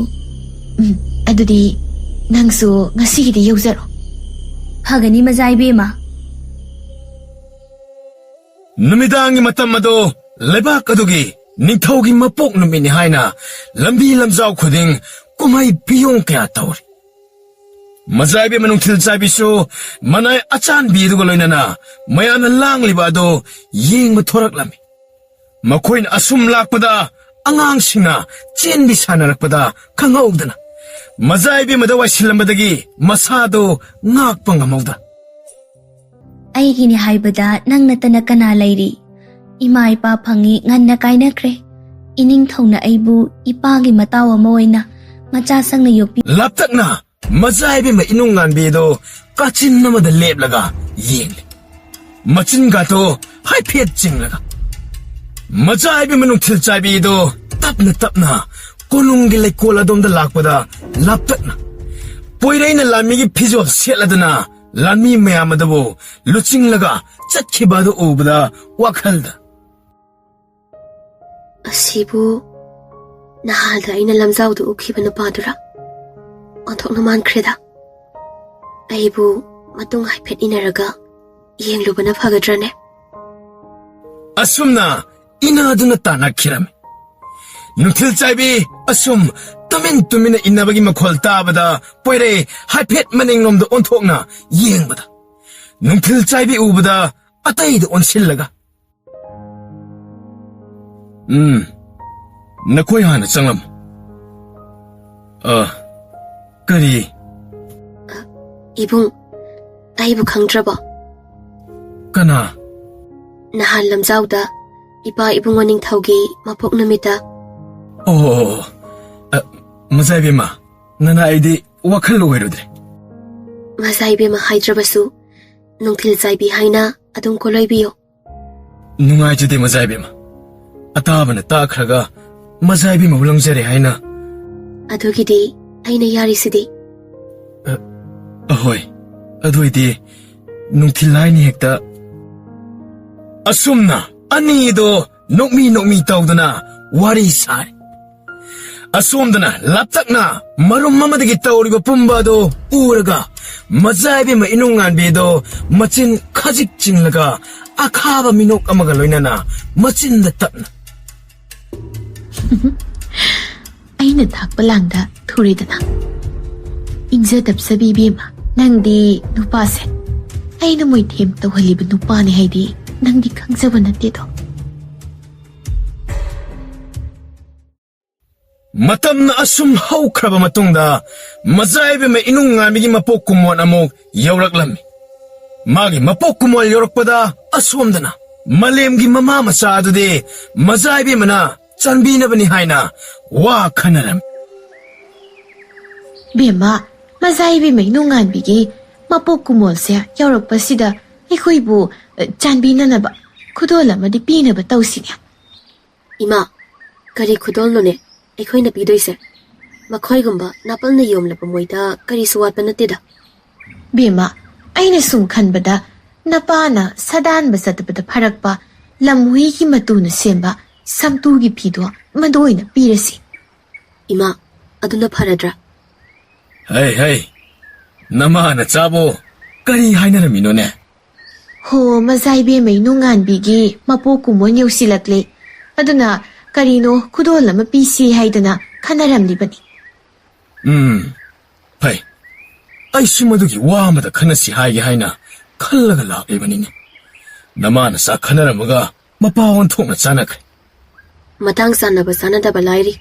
ꯑꯗꯨꯗꯤ ꯅꯪꯁꯨ ꯉꯁꯤꯒꯤꯗꯤ ꯌꯧꯖꯔꯣ ꯐꯒꯅꯤ ꯃꯖꯥꯏꯕꯦꯝꯃ ꯅꯨꯃꯤꯗꯥꯡꯒꯤ ꯃꯇꯝ ꯑꯗꯣ ꯂꯩꯕꯥꯛ ꯑꯗꯨꯒꯤ ꯅꯤꯡꯊꯧꯒꯤ ꯃꯄꯣꯛ ꯅꯨꯃꯤꯠꯅꯤ ꯍꯥꯏꯅ ꯂꯝꯕꯤ ꯂꯝꯖꯥꯎ ꯈꯨꯗꯤꯡ ꯀꯨꯝꯍꯩ ꯐꯤꯌꯣꯡ ꯀꯌꯥ ꯇꯧꯔꯤ ꯃꯖꯥꯏꯕꯦꯝꯃ ꯅꯨꯡꯊꯤꯜ ꯆꯥꯏꯕꯤꯁꯨ ꯃꯅꯥꯏ ꯑꯆꯥꯟꯕꯤ ꯑꯗꯨꯒ ꯂꯣꯏꯅꯅ ꯃꯌꯥꯝꯅ ꯂꯥꯡꯂꯤꯕ ꯑꯗꯣ ꯌꯦꯡꯕ ꯊꯣꯔꯛꯂꯝꯃꯤ ꯃꯈꯣꯏꯅ ꯑꯁꯨꯝ ꯂꯥꯛꯄꯗ ꯑꯉꯥꯡꯁꯤꯡꯅ ꯆꯦꯟꯕꯤ ꯁꯥꯟꯅꯔꯛꯄꯗ ꯈꯪꯍꯧꯗꯅ ꯃꯖꯥꯏꯕꯦꯝꯃꯗ ꯋꯥꯏꯁꯤꯜꯂꯝꯕꯗꯒꯤ ꯃꯁꯥꯗꯣ ꯉꯥꯛꯄ ꯉꯝꯍꯧꯗ ꯑꯩꯒꯤꯅꯤ ꯍꯥꯏꯕꯗ ꯅꯪ ꯅꯠꯇꯅ ꯀꯅꯥ ꯂꯩꯔꯤ ꯏꯃꯥ ꯏꯄꯥ ꯐꯪꯉꯤ ꯉꯟꯅ ꯀꯥꯏꯅꯈ꯭ꯔꯦ ꯏꯅꯤꯡꯊꯧꯅ ꯑꯩꯕꯨ ꯏꯄꯥꯒꯤ ꯃꯇꯥꯎ ꯑꯃ ꯑꯣꯏꯅ ꯃꯆꯥ ꯁꯪꯅ ꯌꯣꯛꯄꯤ ꯂꯥꯞꯇꯛꯅ ꯃꯖꯥꯏꯕꯦꯝꯃ ꯏꯅꯨꯡꯉꯥꯟꯕꯤꯗꯣ ꯀꯥꯆꯤꯟ ꯑꯃꯗ ꯂꯦꯞꯂꯒ ꯌꯦꯡꯂꯤ ꯃꯆꯤꯟꯒꯥꯇꯣ ꯍꯥꯏꯐꯦꯠ ꯆꯤꯡꯂꯒ ꯃꯖꯥꯏꯕꯦꯝꯃ ꯅꯨꯡꯊꯤꯜ ꯆꯥꯏꯕꯤꯗꯣ ꯇꯞꯅ ꯀꯣꯅꯨꯡꯒꯤ ꯂꯩꯀꯣꯜ ꯑꯗꯣꯝꯗ ꯂꯥꯛꯄꯗ ꯂꯥꯞꯇꯛꯅ ꯄꯣꯏꯔꯩꯅ ꯂꯥꯟꯃꯤꯒꯤ ꯐꯤꯖꯣꯜ ꯁꯦꯠꯂꯗꯅ ꯂꯥꯟꯃꯤ ꯃꯌꯥꯝ ꯑꯗꯨꯕꯨ ꯂꯨꯆꯤꯡꯂꯒ ꯆꯠꯈꯤꯕ ꯑꯗꯨ ꯎꯕꯗ ꯋꯥꯈꯜꯗ ꯑꯁꯤꯕꯨ ꯅꯍꯥꯟꯗ ꯑꯩꯅ ꯂꯝꯖꯥꯎꯗ ꯎꯈꯤꯕ ꯅꯨꯄꯥꯗꯨꯔꯥ ꯑꯣꯟꯊꯣꯛꯅ ꯃꯥꯟꯈ꯭ꯔꯦꯗ ꯑꯩꯕꯨ ꯃꯇꯨꯡ ꯍꯥꯏꯐꯦꯠ ꯏꯟꯅꯔꯒ ꯌꯦꯡꯂꯨꯕꯅ ꯐꯒꯗ꯭ꯔꯅꯦ ꯑꯁꯨꯝꯅ ꯏꯅꯥꯗꯨꯅ ꯇꯥꯟꯅꯈꯤꯔꯝꯃꯤ ꯅꯨꯡꯊꯤꯜ ꯆꯥꯏꯕꯤ ꯑꯁꯨꯝ ꯇꯨꯃꯤꯟꯅ ꯏꯟꯅꯕꯒꯤ ꯃꯈꯣꯜ ꯇꯥꯕꯗ ꯄꯣꯏꯔꯩ ꯍꯥꯏꯐꯦꯠ ꯃꯅꯤꯡꯂꯣꯝꯗ ꯑꯣꯟꯊꯣꯛꯅ ꯌꯦꯡꯕꯗ ꯅꯨꯡꯊꯤꯜ ꯆꯥꯏꯕꯤ ꯎꯕꯗ ꯑꯇꯩꯗ ꯑꯣꯟꯁꯤꯜꯂꯒ ꯅꯈꯣꯏ ꯍꯥꯟꯅ ꯆꯪꯂꯝꯃꯨ ꯀꯔꯤ 이붕, 아이부 강드러버. 까나. 나한 람자우다, 이봐 이붕어 닝타우기, 마폭 놈이다. 마사이베마, 나나 아이디 와칼로 외로드래. 마사이베마 하이드러버수, 농틸 자이비 하이나, 아동 콜로이비요. 누가이주데 마사이베마. 아따바나 따크라가, 마사이베마 울렁자리 하이나. 아도기디, 아이나 야리스디. ahoy, aduidi, nung tilay ni hekta. Asum na, anido, nokmi tawda na, wari sari. ꯑꯁꯣꯝꯗꯅ ꯂꯥꯞꯇꯛꯅ ꯃꯔꯨꯝ ꯑꯃꯗꯒꯤ ꯇꯧꯔꯤꯕ ꯄꯨꯝꯕꯗꯣ ꯎꯔꯒ ꯃꯖꯥꯏꯕꯦꯝꯃ ꯏꯅꯨꯡꯉꯥꯟꯕꯤꯗꯣ ꯃꯆꯤꯟ ꯈꯖꯤꯛ ꯆꯤꯡꯂꯒ ꯑꯈꯥꯕ ꯃꯤꯅꯣꯛ ꯑꯃꯒ ꯂꯣꯏꯅꯅ ꯃꯆꯤꯟꯗ ꯇꯞꯅ ꯑꯩꯅ ꯊꯥꯛꯄ ꯂꯥꯡꯗ ꯊꯨꯔꯦꯗꯅ ꯏꯪꯖꯗꯕꯁꯕꯤ ꯏꯕꯦꯝꯃ ꯅꯪꯗꯤ ꯅꯨꯄꯥꯁꯦ ꯑꯩꯅ ꯃꯣꯏꯊꯦꯝ ꯇꯧꯍꯜꯂꯤꯕ ꯅꯨꯄꯥꯅꯤ ꯍꯥꯏꯗꯤ ꯅꯪꯗꯤ ꯈꯪꯖꯕ ꯅꯠꯇꯦꯗꯣ ꯃꯇꯝꯅ ꯑꯁꯨꯝ ꯍꯧꯈ꯭ꯔꯕ ꯃꯇꯨꯡꯗ ꯃꯖꯥꯏꯕꯦꯝꯃ ꯏꯅꯨꯡꯉꯥꯟꯕꯤꯒꯤ ꯃꯄꯣꯛ ꯀꯨꯝꯑꯣꯟ ꯑꯃꯨꯛ ꯌꯧꯔꯛꯂꯝꯃꯤ ꯃꯥꯒꯤ ꯃꯄꯣꯛ ꯀꯨꯝꯑꯣꯟ ꯌꯧꯔꯛꯄꯗ ꯑꯁꯣꯝꯗꯅ ꯃꯥꯂꯦꯝꯒꯤ ꯃꯃꯥ ꯃꯆꯥ ꯑꯗꯨꯗꯤ ꯃꯖꯥꯏꯕꯦꯝꯃꯅ ꯆꯥꯟꯕꯤꯅꯕꯅꯤ ꯍꯥꯏꯅ ꯋꯥ ꯈꯟꯅꯔꯝꯃꯤ ꯕꯦꯝꯃ ꯃꯖꯥꯏꯕꯦꯝꯃ ꯏꯅꯨꯡꯉꯥꯟꯕꯤꯒꯤ ꯃꯄꯣꯛ ꯀꯨꯝꯑꯣꯟꯁꯦ ꯌꯧꯔꯛꯄꯁꯤꯗ ꯑꯩꯈꯣꯏꯕꯨ ꯆꯥꯟꯕꯤꯅꯅꯕ ꯈꯨꯗꯣꯜ ꯑꯃꯗꯤ ꯄꯤꯅꯕ ꯇꯧꯁꯤꯅꯦ ꯏꯃꯥ ꯀꯔꯤ ꯈꯨꯗꯣꯜꯅꯣꯅꯦ ꯑꯩꯈꯣꯏꯅ ꯄꯤꯗꯣꯏꯁꯦ ꯃꯈꯣꯏꯒꯨꯝꯕ ꯅꯥꯄꯜꯅ ꯌꯣꯝꯂꯕ ꯃꯣꯏꯗ ꯀꯔꯤꯁꯨ ꯋꯥꯠꯄ ꯅꯠꯇꯦꯗ ꯕꯦꯝꯃ ꯑꯩꯅ ꯁꯨꯝ ꯈꯟꯕꯗ ꯅꯄꯥꯅ ꯁꯗꯥꯟꯕ ꯆꯠꯄꯗ ꯐꯔꯛꯄ ꯂꯝꯍꯨꯏꯒꯤ ꯃꯇꯨꯅ ꯁꯦꯝꯕ ꯁꯝꯇꯨꯒꯤ ꯐꯤꯗꯣ ꯃꯗꯨ ꯑꯣꯏꯅ ꯄꯤꯔꯁꯤ ꯏꯃꯥ ꯑꯗꯨꯅ ꯐꯔꯗ꯭ꯔꯥ ꯍꯩ ꯅꯃꯥꯅ ꯆꯥꯕꯣ ꯀꯔꯤ ꯍꯥꯏꯅꯔꯝꯃꯤꯅꯣꯅꯦ ꯍꯣ ꯃꯖꯥꯏꯕꯦꯝꯃ ꯏꯅꯨꯡꯉꯥꯟꯕꯤꯒꯤ ꯃꯄꯣꯛ ꯀꯨꯝꯑꯣꯟ ꯌꯧꯁꯤꯜꯂꯛꯂꯦ ꯑꯗꯨꯅ ꯀꯔꯤꯅꯣ ꯈꯨꯗꯣꯜ ꯑꯃ ꯄꯤꯁꯤ ꯍꯥꯏꯗꯅ ꯈꯟꯅꯔꯝꯂꯤꯕꯅꯤ ꯐꯩ ꯑꯩꯁꯨ ꯃꯗꯨꯒꯤ ꯋꯥ ꯑꯃꯗ ꯈꯟꯅꯁꯤ ꯍꯥꯏꯒꯦ ꯍꯥꯏꯅ ꯈꯜꯂꯒ ꯂꯥꯛꯂꯤꯕꯅꯤꯅꯦ ꯅꯃꯥꯅ ꯆꯥꯛ ꯈꯟꯅꯔꯝꯃꯒ ꯃꯄꯥ ꯑꯣꯟꯊꯣꯛꯅ ꯆꯥꯟꯅꯈ꯭ꯔꯦ ꯃꯇꯥꯡ ꯆꯥꯟꯅꯕ ꯆꯥꯟꯅꯗꯕ ꯂꯥꯏꯔꯤ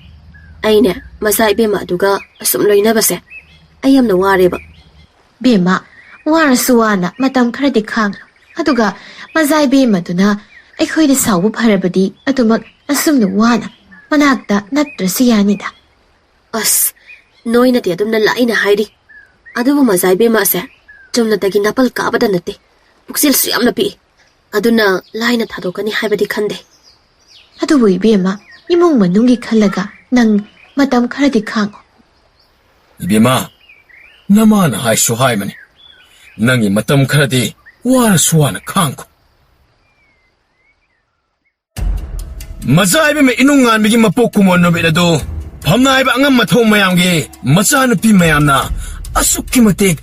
ꯑꯩꯅꯦ ꯃꯆꯥ ꯏꯕꯦꯝꯃ ꯑꯗꯨꯒ ꯑꯁꯨꯝ ꯂꯣꯏꯅꯕꯁꯦ ꯑꯩ ꯌꯥꯝꯅ ꯋꯥꯔꯦꯕ ꯕꯦꯝꯃ ꯋꯥꯔꯁꯨ ꯋꯥꯅ ꯃꯇꯝ ꯈꯔꯗꯤ ꯈꯥꯡꯉꯨ ꯑꯗꯨꯒ ꯃꯖꯥꯏꯕꯦꯝꯃꯗꯨꯅ ꯑꯩꯈꯣꯏꯗ ꯁꯥꯎꯕ ꯐꯔꯕꯗꯤ ꯑꯗꯨꯃꯛ ꯑꯁꯨꯝꯅ ꯋꯥꯅ ꯃꯅꯥꯛꯇ ꯅꯠꯇ꯭ꯔꯁꯨ ꯌꯥꯅꯤꯗ ꯑꯁ ꯅꯣꯏꯅꯗꯤ ꯑꯗꯨꯝꯅ ꯂꯥꯏꯅ ꯍꯥꯏꯔꯤ ꯑꯗꯨꯕꯨ ꯃꯖꯥꯏꯕꯦꯝꯃ ꯑꯁꯦ ꯆꯨꯝꯅꯇꯒꯤ ꯅꯥꯄꯜ ꯀꯥꯕꯗ ꯅꯠꯇꯦ ꯄꯨꯛꯆꯦꯜꯁꯨ ꯌꯥꯝꯅ ꯄꯤꯛꯏ ꯑꯗꯨꯅ ꯂꯥꯏꯅ ꯊꯥꯗꯣꯛꯀꯅꯤ ꯍꯥꯏꯕꯗꯤ ꯈꯟꯗꯦ ꯑꯗꯨꯕꯨ ꯏꯕꯦꯝꯃ ꯏꯃꯨꯡ ꯃꯅꯨꯡꯒꯤ ꯈꯜꯂꯒ ꯅꯪ ꯃꯇꯝ ꯈꯔꯗꯤ ꯈꯥꯡꯉꯨ ꯏꯕꯦꯝꯃ ꯅꯃꯥꯅ ꯍꯥꯏꯁꯨ ꯍꯥꯏꯕꯅꯤ ꯅꯪꯒꯤ ꯃꯇꯝ ꯈꯔꯗꯤ ꯋꯥꯔꯁꯨ ꯋꯥꯅ ꯈꯥꯡꯈꯣ ꯃꯖꯥꯏꯕꯦꯝꯃ ꯏꯅꯨꯡꯉꯥꯟꯕꯤꯒꯤ ꯃꯄꯣꯛ ꯀꯨꯝꯑꯣꯟ ꯅꯨꯃꯤꯠ ꯑꯗꯨ ꯐꯝꯅꯥꯏꯕ ꯑꯉꯝ ꯃꯊꯧ ꯃꯌꯥꯝꯒꯤ ꯃꯆꯥꯅꯨꯄꯤ ꯃꯌꯥꯝꯅ ꯑꯁꯨꯛꯀꯤ ꯃꯇꯤꯛ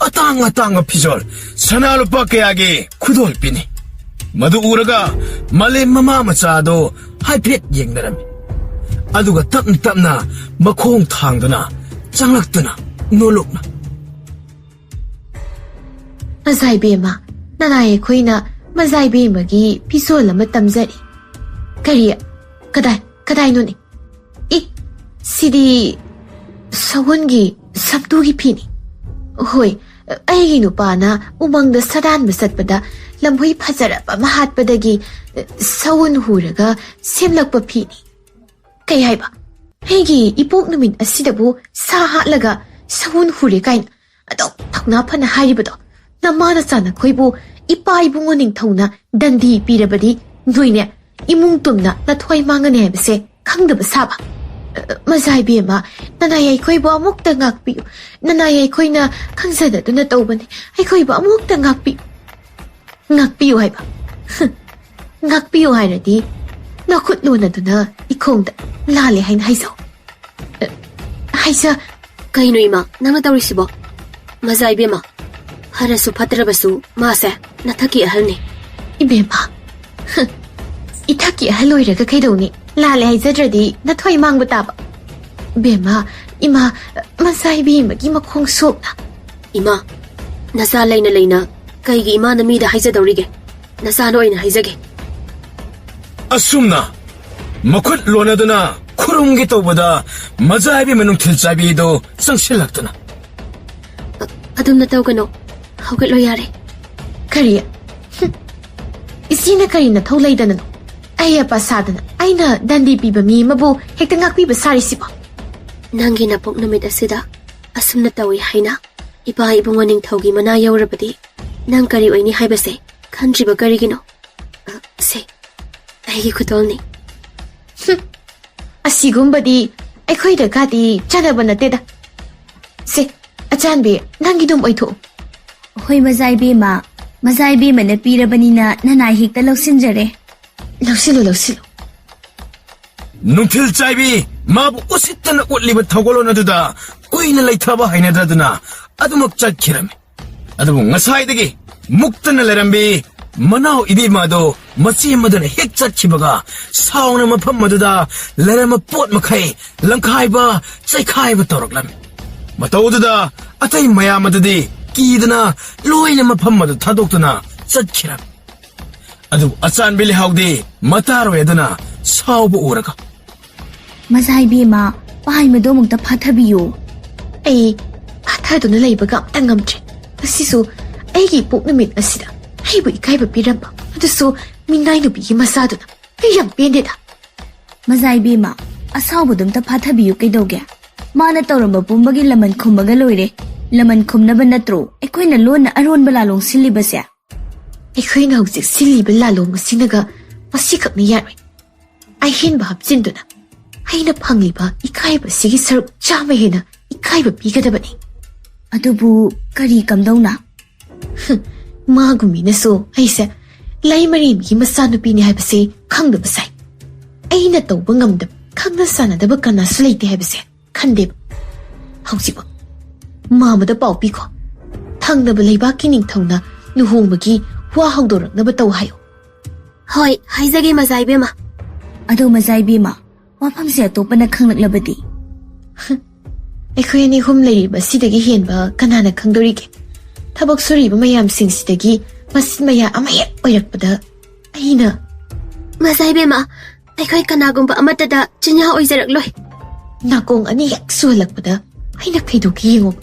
ꯑꯇꯥꯡꯕ ꯐꯤꯖꯣꯜ ꯁꯅꯥ ꯂꯨꯄꯥ ꯀꯌꯥꯒꯤ ꯈꯨꯗꯣꯜ ꯄꯤꯅꯤ ꯃꯗꯨ ꯎꯔꯒ ꯃꯥꯂꯦꯝ ꯃꯃꯥ ꯃꯆꯥ ꯑꯗꯣ ꯍꯥꯏꯐꯦꯠ ꯌꯦꯡꯅꯔꯝꯃꯤ ꯑꯗꯨꯒ ꯇꯞꯅ ꯃꯈꯣꯡ ꯊꯥꯡꯗꯨꯅ ꯆꯪꯂꯛꯇꯨꯅ ꯅꯣꯂꯨꯛꯅ ꯃꯖꯥꯏꯕꯦꯝꯃ ꯅꯅꯥꯏ ꯑꯩꯈꯣꯏꯅ ꯃꯖꯥꯏꯕꯦꯝꯃꯒꯤ ꯐꯤꯖꯣꯜ ꯑꯃ ꯇꯝꯖꯔꯤ ꯀꯔꯤ ꯀꯗꯥꯏꯅꯣꯅꯦ ꯁꯤꯗꯤ ꯁꯒꯣꯜꯒꯤ ꯁꯝꯇꯨꯒꯤ ꯐꯤꯅꯤ ꯍꯣꯏ ꯑꯩꯒꯤ ꯅꯨꯄꯥꯅ ꯎꯃꯪꯗ ꯁꯗꯥꯟꯕ ꯆꯠꯄꯗ ꯂꯝꯍꯨꯏ ꯐꯖꯔꯕ ꯑꯃ ꯍꯥꯠꯄꯗꯒꯤ ꯁꯎꯟ ꯍꯨꯔꯒ ꯁꯦꯝꯂꯛꯄ ꯐꯤꯅꯤ ꯀꯩ ꯍꯥꯏꯕ ꯑꯩꯒꯤ ꯏꯄꯣꯛ ꯅꯨꯃꯤꯠ ꯑꯁꯤꯗꯕꯨ ꯁꯥ ꯍꯥꯠꯂꯒ ꯁꯎꯟ ꯍꯨꯔꯦ ꯀꯥꯏꯅ ꯑꯗꯨꯝ ꯊꯧꯅꯥ ꯐꯅ ꯍꯥꯏꯔꯤꯕꯗꯣ ꯅꯃꯥꯅ ꯆꯥꯅꯈꯣꯏꯕꯨ ꯏꯄꯥ ꯏꯕꯨꯡꯉꯣ ꯅꯤꯡꯊꯧꯅ ꯗꯟꯗꯤ ꯄꯤꯔꯕꯗꯤ ꯅꯣꯏꯅꯦ ꯏꯃꯨꯡ ꯇꯨꯝꯅ ꯅꯊꯣꯏ ꯃꯥꯡꯒꯅꯤ ꯍꯥꯏꯕꯁꯦ ꯈꯪꯗꯕ ꯁꯥꯕ ꯃꯖꯥꯏꯕꯦꯝꯃ ꯅꯅꯥꯏ ꯑꯩꯈꯣꯏꯕꯨ ꯑꯃꯨꯛꯇ ꯉꯥꯛꯄꯤꯌꯨ ꯅꯅꯥꯏ ꯑꯩꯈꯣꯏꯅ ꯈꯪꯖꯗꯗꯨꯅ ꯇꯧꯕꯅꯤ ꯑꯩꯈꯣꯏꯕꯨ ꯑꯃꯨꯛꯇ ꯉꯥꯛꯄꯤꯌꯨ ꯍꯥꯏꯕ ꯉꯥꯛꯄꯤꯌꯨ ꯍꯥꯏꯔꯗꯤ ꯅꯈꯨꯠ ꯂꯣꯟꯅꯗꯨꯅ ꯏꯈꯣꯡꯗ ꯂꯥꯜꯂꯦ ꯍꯥꯏꯅ ꯍꯥꯏꯖ ꯀꯩꯅꯣ ꯏꯃꯥ ꯅꯪꯅ ꯇꯧꯔꯤꯁꯤꯕꯣ ꯃꯖꯥꯏꯕꯦꯝꯃ ꯐꯔꯁꯨ ꯐꯠꯇ꯭ꯔꯕꯁꯨ ꯃꯥꯁꯦ ꯅꯊꯛꯀꯤ ꯑꯍꯜꯅꯤ 이베마, 이타키 할로이라가 개도니 라레 하이자드라디 나토이 망부따바. 베마, 이마 마사이비 마기마 콩수옵나. 이마, 나사 레이나 kaigi imana mida haizadawrige nasano ina haizage asumna makut lonaduna kurumgi tawbada mazaibi manung thilchabi do sangsilaktuna adumna tawgano hawgatlo yare kariya isina karina tholaidana no aya pasadana aina dandi piba mi mabu hekta ngakpiba sarisiba nangi na pok namit asida asumna tawi haina ipa ibungo ning thawgi mana yawrabadi nang kari oini haibase khandriba karigino se aigi khutolni asigumbadi aikhoida gadi chanaba nateda se achanbe nangi dum oitho hoi mazaibe ma na pirabani na nanai hikta lausinjare lausilo ꯅꯨꯡꯊꯤꯜ ꯆꯥꯏꯕꯤ 마부 우싯ꯇꯅ 웃리ꯕ ꯊꯧꯒꯜꯂꯣꯟ ꯑꯗꯨꯗ ꯀꯨꯏꯅ ꯂꯩꯊꯕ ꯍꯩꯅꯗꯗꯨꯅ ꯑꯗꯨꯃꯛ ꯆꯠꯈꯤꯔꯝꯃꯤ. ꯑꯗꯨꯕꯨ ꯉꯁꯥꯏꯗꯒꯤ ꯃꯨꯛꯇꯅ ꯂꯩꯔꯝꯕꯤ ꯃꯅꯥꯎ 이비마 ꯑꯗꯨ ꯃꯆꯤ ꯑꯃꯗꯨꯅ ꯍꯦꯛ ꯆꯠꯈꯤꯕꯒ ꯁꯥꯎꯅ ꯃꯐꯝ ꯑꯗꯨꯗ ꯂꯩꯔꯝꯕ ꯄꯣꯠ ꯃꯈꯩ ꯂꯪꯈꯥꯏꯕ ꯆꯩꯈꯥꯏꯕ ꯇꯧꯔꯛꯂꯝꯃꯤ. ꯃꯇꯧꯗꯨꯗ ꯑꯇꯩ ꯃꯌꯥꯝ ꯑꯗꯨꯗꯤ ꯀꯤꯗꯅ ꯂꯣꯏꯅ ꯃꯐꯝ ꯑꯗꯨ ꯊꯥꯗꯣꯛꯇꯨꯅ ꯆꯠꯈꯤꯔꯝꯃꯤ. ꯑꯗꯨꯕꯨ ꯑꯆꯥꯟꯕꯤ ꯂꯩꯍꯥꯎꯗꯤ ꯃꯇꯥꯔꯣꯏ ꯑꯗꯨꯅ ꯁꯥꯎꯕ ꯎꯔꯒ ꯃꯖꯥꯏꯕꯦꯝꯃ ꯄꯥꯏꯃꯗꯣ ꯑꯃꯨꯛꯇ ꯐꯥꯊꯕꯤꯌꯨ. ꯑꯩ ꯐꯥꯊꯗꯨꯅ ꯂꯩꯕꯒ ꯑꯝꯇ ꯉꯝꯗ꯭ꯔꯦ. ꯉꯁꯤꯁꯨ ꯑꯩꯒꯤ ꯄꯣꯛ ꯅꯨꯃꯤꯠ ꯑꯁꯤꯗ ꯑꯩꯕꯨ ꯏꯀꯥꯏꯕ ꯄꯤꯔꯝꯕ ꯑꯗꯨꯁꯨ ꯃꯤꯅꯥꯏ ꯅꯨꯄꯤꯒꯤ ꯃꯆꯥꯗꯨꯅ ꯑꯩ ꯌꯥꯝ ꯄꯦꯟꯗꯦꯗ. ꯃꯖꯥꯏꯕꯦꯝꯃ ꯑꯁꯥꯎꯕꯗꯣ ꯑꯝꯇ ꯐꯥꯊꯕꯤꯌꯨ ꯀꯩꯗꯧꯒꯦ? ꯃꯥꯅ ꯇꯧꯔꯝꯕ ꯄꯨꯝꯕꯒꯤ ꯂꯃꯟ ꯈꯨꯝꯃꯒ ꯂꯣꯏꯔꯦ. ꯂꯃꯟ ꯈꯨꯝꯅꯕ ꯅꯠꯇ꯭ꯔꯣ ꯑꯩꯈꯣꯏꯅ ꯂꯣꯟꯅ ꯑꯔꯣꯟꯕ ꯂꯥꯂꯣꯡ ꯁꯤꯜꯂꯤꯕꯁꯦ? ꯑꯩꯈꯣꯏꯅ ꯍꯧꯖꯤꯛ ꯁꯤꯜꯂꯤꯕ ꯂꯥꯂꯣꯡ ꯑꯁꯤꯅꯒ ꯃꯁꯤꯈꯛꯅ ꯌꯥꯔꯣꯏ. ꯑꯍꯦꯟꯕ ꯍꯥꯞꯆꯤꯟꯗꯨꯅ ꯑꯩꯅ ꯐꯪꯂꯤꯕ ꯏꯀꯥꯏꯕꯁꯤꯒꯤ ꯁꯔꯨꯛ 100 ꯍꯦꯟꯅ ꯏꯀꯥꯏꯕ ꯄꯤꯒꯗꯕꯅꯤ. ꯑꯗꯨꯕꯨ ꯀꯔꯤ ꯀꯝꯗꯧꯅ? ꯃꯥꯒꯨꯝꯕꯤꯅꯁꯨ ꯑꯩꯁꯦ ꯂꯩꯃꯔꯦꯟꯒꯤ ꯃꯆꯥꯅꯨꯄꯤꯅꯤ ꯍꯥꯏꯕꯁꯦ ꯈꯪꯗꯕ ꯁꯥꯏ. ꯑꯩꯅ ꯇꯧꯕ ꯉꯝꯗꯕ ꯈꯪꯅ ꯆꯥꯟꯅꯗꯕ ꯀꯅꯥꯁꯨ ꯂꯩꯇꯦ ꯍꯥꯏꯕꯁꯦ ꯈꯟꯗꯦꯕ. ꯍꯧꯖꯤꯛꯃꯛ ꯃꯥꯃꯗ ꯄꯥꯎ ꯄꯤꯈꯣ. ꯊꯪꯅꯕ ꯂꯩꯕꯥꯛꯀꯤ ꯅꯤꯡꯊꯧꯅ ꯂꯨꯍꯣꯡꯕꯒꯤ ꯋꯥ ꯍꯧꯗꯣꯔꯛꯅꯕ ꯇꯧ ꯍꯥꯏꯌꯣ. ꯍꯣꯏ ꯍꯥꯏꯖꯒꯦ ꯃꯖꯥꯏꯕꯦꯝꯃ. ꯑꯗꯣ ꯃꯖꯥꯏꯕꯦꯝꯃ ꯋꯥꯐꯝꯁꯦ ꯑꯇꯣꯞꯄꯅ ꯈꯪꯂꯛꯂꯕꯗꯤ? ꯑꯩꯈꯣꯏ ꯑꯅꯤ ꯑꯍꯨꯝ ꯂꯩꯔꯤꯕ ꯁꯤꯗꯒꯤ ꯍꯦꯟꯕ ꯀꯅꯥꯅ ꯈꯪꯗꯣꯔꯤꯒꯦ? ꯊꯕꯛ ꯁꯨꯔꯤꯕ ꯃꯌꯥꯝꯁꯤꯡꯁꯤꯗꯒꯤ ꯃꯆꯤꯟ ꯃꯌꯥ ꯑꯃ ꯍꯦꯛ ꯑꯣꯏꯔꯛꯄꯗ ꯑꯩꯅ ꯃꯖꯥꯏꯕꯦꯝꯃ ꯑꯩꯈꯣꯏ ꯀꯅꯥꯒꯨꯝꯕ ꯑꯃꯠꯇꯗ ꯆꯤꯟꯌꯥ ꯑꯣꯏꯖꯔꯛꯂꯣꯏ. ꯅꯥꯀꯣꯡ ꯑꯅꯤ ꯍꯦꯛ ꯁꯨꯍꯜꯂꯛꯄꯗ ꯑꯩꯅ ꯀꯩꯗꯧꯒꯦ ꯌꯦꯡꯉꯣ.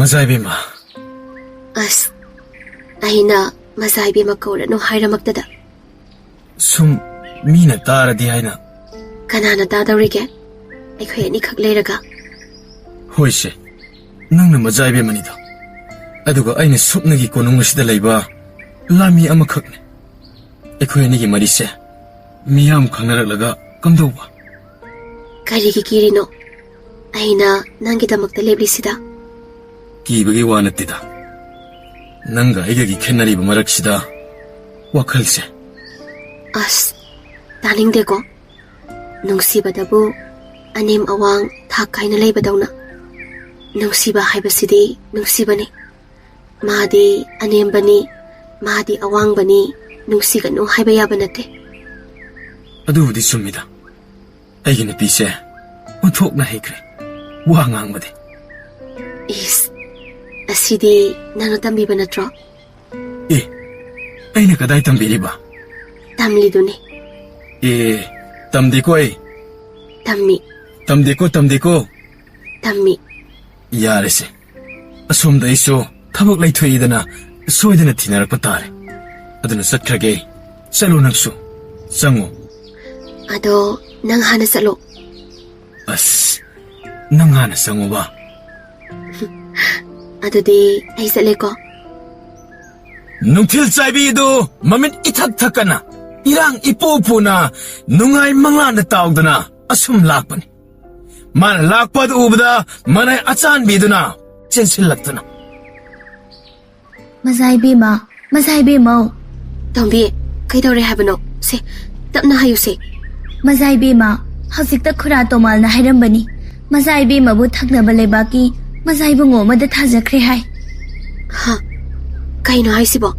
ꯃꯖꯥꯏꯕꯦꯝꯃ ꯑꯁ ꯑꯩꯅ ꯃꯖꯥꯏꯕꯦꯝꯃ ꯀꯧꯔꯅꯨ ꯍꯥꯏꯔꯃꯛꯇꯗ ꯁꯨꯝ ꯃꯤꯅ ꯇꯥꯔꯗꯤ ꯍꯥꯏꯅ. ꯀꯅꯥꯅ ꯇꯥꯗꯧꯔꯤꯒꯦ? ꯑꯩꯈꯣꯏ ꯑꯅꯤꯈꯛ ꯂꯩꯔꯒ. ꯍꯣꯏꯁꯦ ꯅꯪꯅ ꯃꯖꯥꯏꯕꯦꯝꯃꯅꯤꯗ. ꯑꯗꯨꯒ ꯑꯩꯅ ꯁꯨꯞꯅꯒꯤ ꯀꯣꯅꯨꯡ ꯑꯁꯤꯗ ꯂꯩꯕ ꯂꯥꯟꯃꯤ ꯑꯃꯈꯛꯅꯤ. ꯑꯩꯈꯣꯏ ꯑꯅꯤꯒꯤ ꯃꯔꯤꯁꯦ ꯃꯤꯌꯥꯝ ꯈꯪꯅꯔꯛꯂꯒ ꯀꯝꯗꯧꯕ? ꯀꯔꯤꯒꯤ ꯀꯤꯔꯤꯅꯣ? ꯑꯩꯅ ꯅꯪꯒꯤꯗꯃꯛꯇ ꯂꯦꯞꯂꯤꯁꯤꯗ. ꯀꯤꯕꯒꯤ ꯋꯥ ꯅꯠꯇꯦꯗ. ꯅꯪꯒ ꯑꯩꯒꯒꯤ ꯈꯦꯠꯅꯔꯤꯕ ꯃꯔꯛꯁꯤꯗ ꯋꯥꯈꯜꯁꯦ. ꯑꯁ ꯇꯥꯅꯤꯡꯗꯦꯀꯣ. ꯅꯨꯡꯁꯤꯕꯗꯕꯨ ꯑꯅꯦꯝ ꯑꯋꯥꯡ ꯊꯥꯛ ꯀꯥꯏꯅ ꯂꯩꯕꯗꯧꯅ. ꯅꯨꯡꯁꯤꯕ ꯍꯥꯏꯕꯁꯤꯗꯤ ꯅꯨꯡꯁꯤꯕꯅꯤ. ꯃꯥꯗꯤ ꯑꯅꯦꯝꯕꯅꯤ, ꯃꯥꯗꯤ ꯑꯋꯥꯡꯕꯅꯤ, ꯅꯨꯡꯁꯤꯒꯅꯨ ꯍꯥꯏꯕ ꯌꯥꯕ ꯅꯠꯇꯦ. ꯑꯗꯨꯕꯨꯗꯤ ꯆꯨꯝꯃꯤꯗ. ꯑꯩꯒꯤ ꯅꯨꯄꯤꯁꯦ ꯑꯣꯟꯊꯣꯛꯅ ꯍꯩꯈ꯭ꯔꯦ ꯋꯥ ꯉꯥꯡꯕꯗꯤ. ꯏꯁ ꯑꯁꯤꯗꯤ ꯅꯪꯅ ꯇꯝꯕꯤꯕ ꯅꯠꯇ꯭ꯔꯣ? ꯑꯦ ꯑꯩꯅ ꯀꯗꯥꯏ ꯇꯝꯕꯤꯔꯤꯕ? ꯇꯝꯂꯤꯗꯨꯅꯤ. ꯑꯦ ꯇꯝꯗꯦꯀꯣ ꯑꯩ. ꯇꯝꯃꯤ. ꯇꯝꯗꯦꯀꯣ. ꯇꯝꯃꯤ. ꯌꯥꯔꯦꯁꯦ. ꯑꯁꯣꯝꯗ ꯑꯩꯁꯨ ꯊꯕꯛ ꯂꯩꯊꯣꯛꯏꯗꯅ ꯁꯣꯏꯗꯅ ꯊꯤꯅꯔꯛꯄ ꯇꯥꯔꯦ. ꯑꯗꯨꯅ ꯆꯠꯈ꯭ꯔꯒꯦ. ꯆꯠꯂꯣ ꯅꯪꯁꯨ. ꯆꯪꯉꯣ. ꯑꯗꯣ ꯅꯪ ꯍꯥꯟꯅ ꯆꯠꯂꯣ. ꯑꯁ ꯅꯪ ꯍꯥꯟꯅ ꯆꯪꯉꯣꯕ. ꯑꯗꯨꯗꯤ ꯑꯩ ꯆꯠꯂꯦꯀꯣ. ꯅꯨꯡꯊꯤꯜ ꯆꯥꯏꯕꯤꯗꯨ ꯃꯃꯤꯠ ꯏꯊꯛ ꯊꯛꯀꯅ ꯏꯔꯥꯡ ꯏꯄꯨ ꯄꯨꯅ ꯅꯨꯡꯉꯥꯏ ꯃꯪꯂꯥꯟꯗ ꯇꯥꯎꯗꯅ ꯑꯁꯨꯝ ꯂꯥꯛꯄꯅꯤ. ꯃꯥꯅ ꯂꯥꯛꯄ ꯑꯗꯨ ꯎꯕꯗ ꯃꯅꯥꯏ ꯑꯆꯥꯟꯕꯤꯗꯨꯅ ꯆꯦꯟꯁꯤꯜꯂꯛꯇꯨꯅ ꯃꯖꯥꯏꯕꯦꯝꯃ. ꯇꯣꯝꯕꯤ ꯀꯩꯗꯧꯔꯦ ꯍꯥꯏꯕꯅꯣ? ꯁꯦ ꯇꯞꯅ ꯍꯥꯏꯌꯨꯁꯦ. ꯃꯖꯥꯏꯕꯦꯝꯃ ꯍꯧꯖꯤꯛꯇ ꯈꯨꯔꯥ ꯇꯣꯃꯥꯜꯅ ꯍꯥꯏꯔꯝꯕꯅꯤ. ꯃꯖꯥꯏꯕꯦꯝꯃꯕꯨ ꯊꯛꯅꯕ ꯂꯩꯕꯥꯛꯀꯤ ꯃꯖꯥꯏꯕꯨꯡꯉꯣ ꯑꯃꯗ ꯊꯥꯖꯈ꯭ꯔꯦ ꯍꯥꯏ. ꯍꯥ ꯀꯩꯅꯣ ꯍꯥꯏꯁꯤꯕꯣ?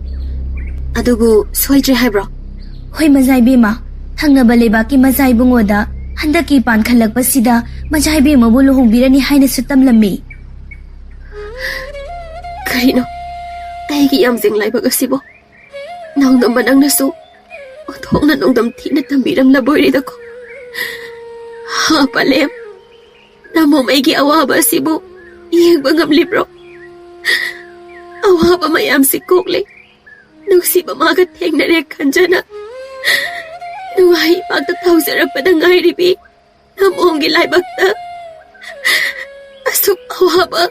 ꯑꯗꯨꯕꯨ ꯁꯣꯏꯗ꯭ꯔꯦ ꯍꯥꯏꯕ꯭ꯔꯣ? ꯍꯣꯏ ꯃꯖꯥꯏꯕꯦꯝꯃ. ꯊꯪꯅꯕ ꯂꯩꯕꯥꯛꯀꯤ ꯃꯖꯥꯏꯕꯨꯡꯉꯣꯗ ꯍꯟꯗꯛꯀꯤ ꯄꯥꯟꯈꯠꯂꯛꯄꯁꯤꯗ ꯃꯖꯥꯏꯕꯦꯝꯃꯕꯨ ꯂꯨꯍꯣꯡꯕꯤꯔꯅꯤ ꯍꯥꯏꯅꯁꯨ ꯇꯝꯂꯝꯃꯤ. ꯀꯔꯤꯅꯣ ꯑꯩꯒꯤ ꯌꯥꯝꯖꯤꯡ ꯂꯥꯏꯕꯛ ꯑꯁꯤꯕꯣ? ꯅꯣꯡꯗꯝꯕ ꯅꯪꯅꯁꯨ ꯑꯣꯟꯊꯣꯛꯅ ꯅꯣꯡꯗꯝ ꯊꯤꯅ ꯇꯝꯕꯤꯔꯝꯂꯕꯣꯏꯔꯦꯗꯀꯣ. ꯍꯥ ꯄꯂꯦꯝ, ꯅꯃꯣꯝ ꯑꯩꯒꯤ ꯑꯋꯥꯕ ꯑꯁꯤꯕꯨ ꯌꯦꯡꯕ ꯉꯝꯂꯤꯕ꯭ꯔꯣ? ꯑꯋꯥꯕ ꯃꯌꯥꯝꯁꯤ ꯀꯣꯛꯂꯦ. ꯅꯨꯡꯁꯤꯕ ꯃꯥꯒ ꯊꯦꯡꯅꯔꯦ ꯈꯟꯖꯅ ꯅꯨꯡꯉꯥꯏ ꯄꯥꯛꯇ ꯊꯧꯖꯔꯛꯄꯗ ꯉꯥꯏꯔꯤꯕꯤ ꯅꯃꯣꯝꯒꯤ ꯂꯥꯏꯕꯛꯇ ꯑꯁꯨꯛ ꯑꯋꯥꯕ,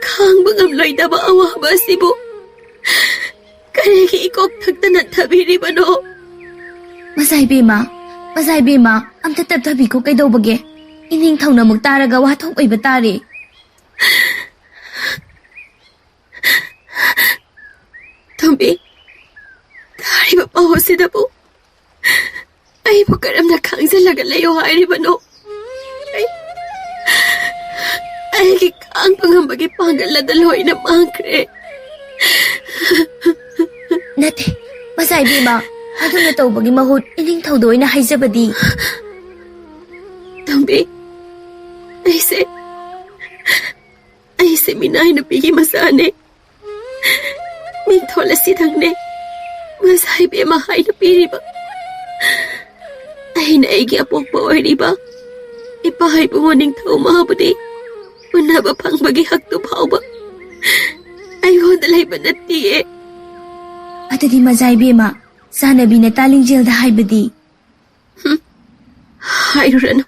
ꯈꯥꯡꯕ ꯉꯝꯂꯣꯏꯗꯕ ꯑꯋꯥꯕ ꯑꯁꯤꯕꯨ ꯀꯔꯤꯒꯤ ꯏꯀꯣꯛ ꯊꯛꯇ ꯅꯟꯊꯕꯤꯔꯤꯕꯅꯣ? ꯃꯖꯥꯏꯕꯦꯝꯃ ꯑꯝꯇ ꯇꯞꯊꯕꯤꯈꯣ. ꯀꯩꯗꯧꯕꯒꯦ? ꯏꯅꯤꯡꯊꯧꯅ ꯑꯃꯨꯛ ꯇꯥꯔꯒ ꯋꯥꯊꯣꯛ ꯑꯣꯏꯕ ꯇꯥꯔꯦ. ꯇꯣꯝꯕꯤ ꯇꯥꯔꯤꯕ ꯃꯇꯝꯁꯤꯗꯕꯨ ꯑꯩꯕꯨ ꯀꯔꯝꯅ ꯈꯥꯡꯖꯤꯜꯂꯒ ꯂꯩꯌꯣ ꯍꯥꯏꯔꯤꯕꯅꯣ? ꯑꯩꯒꯤ ꯈꯥꯡꯕ ꯉꯝꯕꯒꯤ ꯄꯥꯡꯒꯜ ꯑꯗꯨ ꯂꯣꯏꯅ ꯃꯥꯡꯈ꯭ꯔꯦ. Nate, Masai Bima, aduna tawbagi mahut ining thawdo ina haijabadi. Tambi, aise minay na pigi masane. Minthola sidangne, Masai Bima hay na piriba. Ay na igi apok pa oriba. Ipahay bungoning thaw mahabudi. Unaba pang bagihak to pauba. Ay hodalay ba nati eh. Adudi Masai Bima, sana binataling jail da haibadi. Hayrano,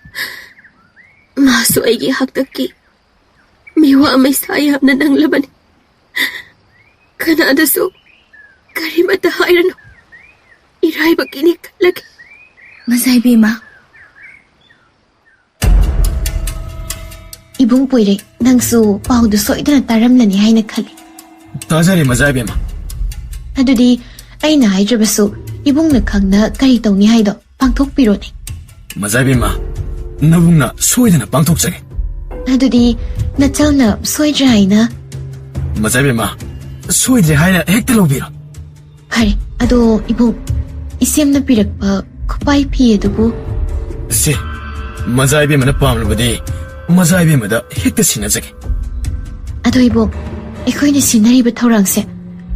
maso ay gihaktaki. Miwa may sayap na nang laban. Kanada so, karimata hayrano. Iray ba kinikalagi? Masai Bima. Ibong Puire, nangsu pau du soidana taramlani haina khali. Tazari Masai Bima. Adudi aina haidrabasu ibongna khangna kari tawni haido pangthokpironi. Masai Bima, nabungna soidana pangthokjage. Adudi nachalna soidra haina. Masai Bima, soidre haina hekta lobiro. Phare, ado ibong isemna pirakpa khupai phi adubu. Si, Masai Bima na pamlabadi Masai Bima da hekta sinajage. Ado ibong ikhoina sinariba thorangse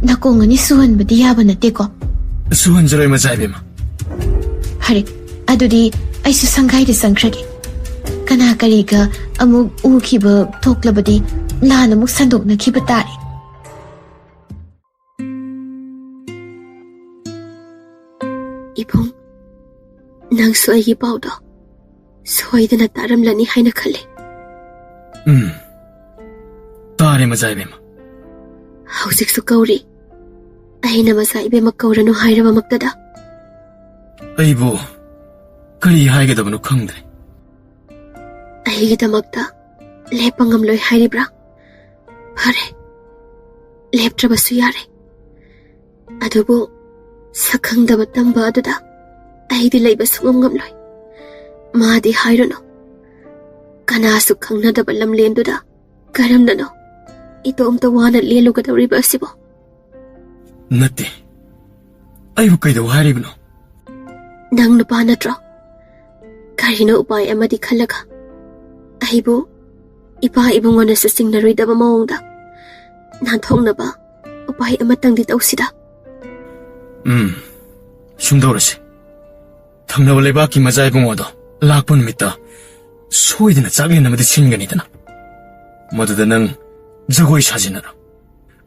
nakongani suhanbadi yaba nateko. Suhanjaroi Masai Bima. Phare, adudi aisu sanghai de sangkhrage. Kana kariga amuk ukhiba thoklabadi lana muk sandokna khiba tare. Ibong, nang soigi paudo. Soidana taramlani haina khale. Tare Masai Bima. Hausiksu kauri. Aina Masai Bima kaurano hairaba maktada. Aibo, kari haigedabano khangdre. Aigidamakta lepangamloi hairibra. Phare. Leptrabasu yare. Adubu sakhangdaba tamba aduda aidi leiba sungam-ngamloi. Maadi hairano. Kanasu khangnadaba lamlenduda karamnano. Itomta wana lelugadawriba asibo. Natti. Aibu kaidaw haribno. Nang nupa natro. Karino upay amadi khalaga. Aibu ipa ibungona sa singnaroydaba maongda. Nanthongnaba upay amatang ditawsida. Sumdawrasi. Thangnaba leibaki Masai Bungodo lakpa numitta soidana chaklen amadi singanidana. Maduda nang jagoi sajinara.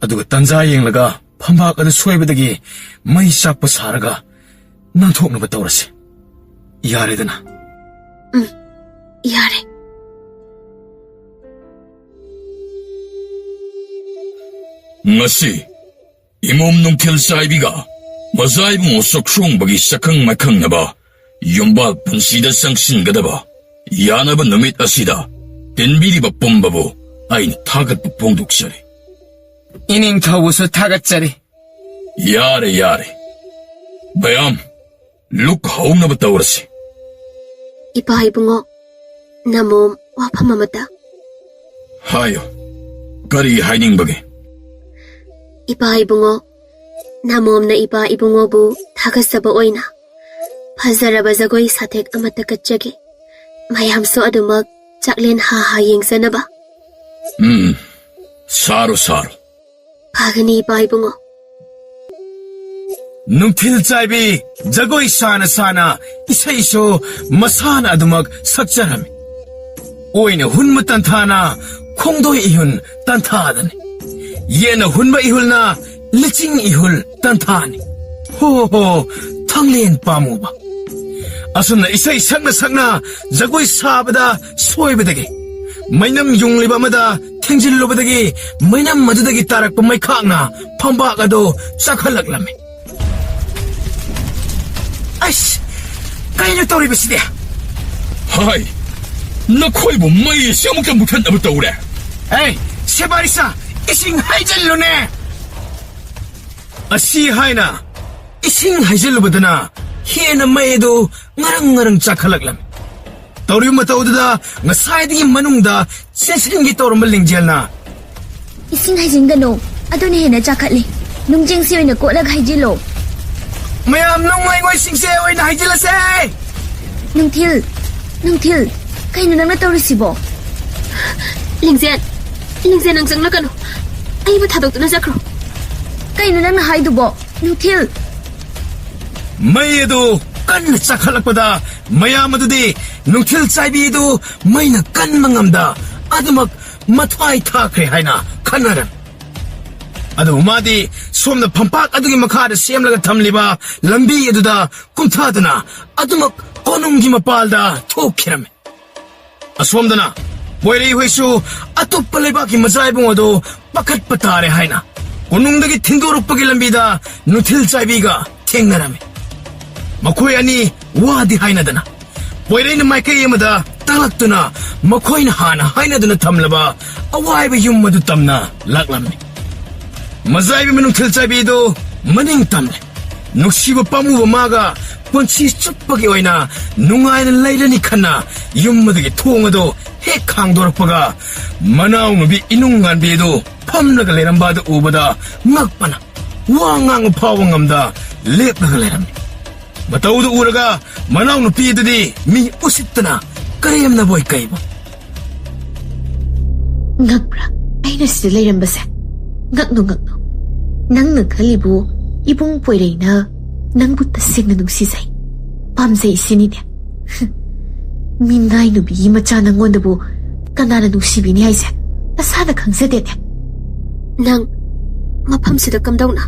Aduga tanja yenglaga phambak adu soibadagi mai chakpa saraga nanthoknaba tawrasi. Yaredana. Yare. Ngasi, imom nungkil saibiga, Masai Bungo soksung bagi sakang makang naba, yumbal punsida sangsin gadaba, yanaba numit asida, tinbiriba pumbabu, ain tagat pupongduk sari. Ining thawusu tagat sari. Yare. Bayam, luk haung naba tawrasi. Ipa ibungo, namom wapamamata. Hayo, kari hiding bagi. Ipa ibungo, namom na ipa ibungo bu thagasaba oina. Phazaraba jagoi sathek amata kachage. Mayam so adumak chaklen ha yengsanaba. Saru. Phagani ipa ibungo. Nungthil chaibi jagoi sana isaiso masana adumak sakcharami. Oina hunma tanthana khongdoi ihun tanthadani. Yena hunba ihulna liching ihul tanthani. Ho thanglen pamuba. Asuna isai sakna jagoi sabada soibadagi. Mainam yungliba amada thengjillubadagi mainam madudagi tarakpa maikhakna phambak ado chakhalaklami. Aish, kaino tawribaside? Hai, nakoibu mai siamukta muthanaba tawre. Hey, sebarisa ising haijallune. Asi haina 이싱 하이질루버드나 헤나 마에도 nga랑 짝할락람 떠리마 떠오드다 nga 사이드기 만ung다 센스링기 떠오르면 링젤나 Ising haijingano. Adon hena chakhatli. Nungjing si oina kolag haijilo. mayam nungay ngoy singse oy na haijilase Nungthil. Kaino nang natawrisibo? Lingzen ang zanglakano. Ay ba thadok na sakro. Kaino nang nahaidubo? Nungthil. mayedo kan 짝할락보다 mayamadu디 nungtil chaibido mayna kan mangamda adumak matwai thakre haina khanaram adu madi somna phampak adugi makhada semlaga thamliba lambi aduda kumthadana adumak konunggi mapalda thokhiram asomdana boirei hoisu atoppa lebaki majaibung adu pakhat patare haina konungdagi thindorupagi lambida nungtil chaibiga thengnarame makhoi ani wadi hainadana poireina maikai amada talaktuna makhoina hana hainaduna thamlaba awaiba yum madu tamna laklamni mazaibi menung thilchaibi do maning tamle nuksiba pamu maga ponchi chuppagi oina nungaina lairani khana yum madagi thongado he khangdorpaga manau nubi inungan bedo phamnaga lerambada ubada ngakpana wangang phawangam lepnaga leramni mataudu uraga manau nupidudi mi usittana karayamna boy kaiba ngakpra aina sida leirambase ngakno nangna khalibu ibung poireina nangbu tasengna nungsisai pamsei sinine mingai nubi macha nangondabu kanana nungsibini haise asana khangsadene Nang maphamsida kamdauna.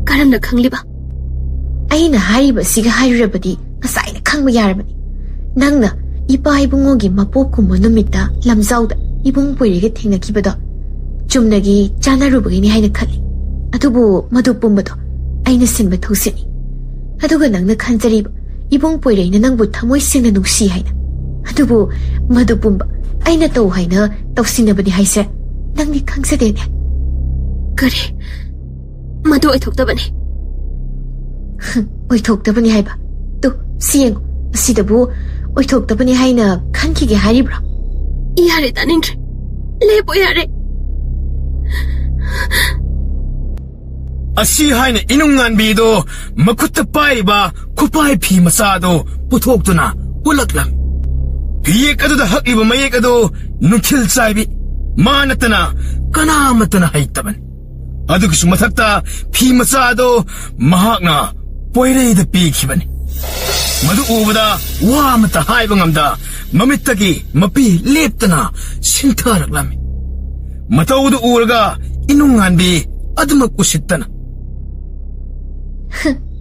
Karamna khangliba. aina haiba siga hairabadi asaina khangba yarabani nangna ipa ibungogi mapokuma numita lamzauda ibung poirege thengakibado chumnagi chanarubagini haina khali adubu madu pumbado aina sinba thosini aduga nangna khanjariba ibung poireina nangbu thamoi singna nungsi haina adubu madu pumba aina tau haina tausinabani haise nangni khangsadene Kari. Madu ay thoktabani. oithoktabani haiba tu siyengo asidabu oithoktabani haina khankige haribra Yare taningre. Lepo yare. asi haina inungan bido makutta paiba kupai phi masado puthokduna ulaklam phiyek aduda hakiba mayek adu nukhil chaibi manatana kanamatana haitaban adugisu mathakta phi masado mahakna poireida pikibani madu ubada wa mata haiba ngamda mamittagi mapi leptana sintaraklami mataudu uraga inungan bi adumak usittana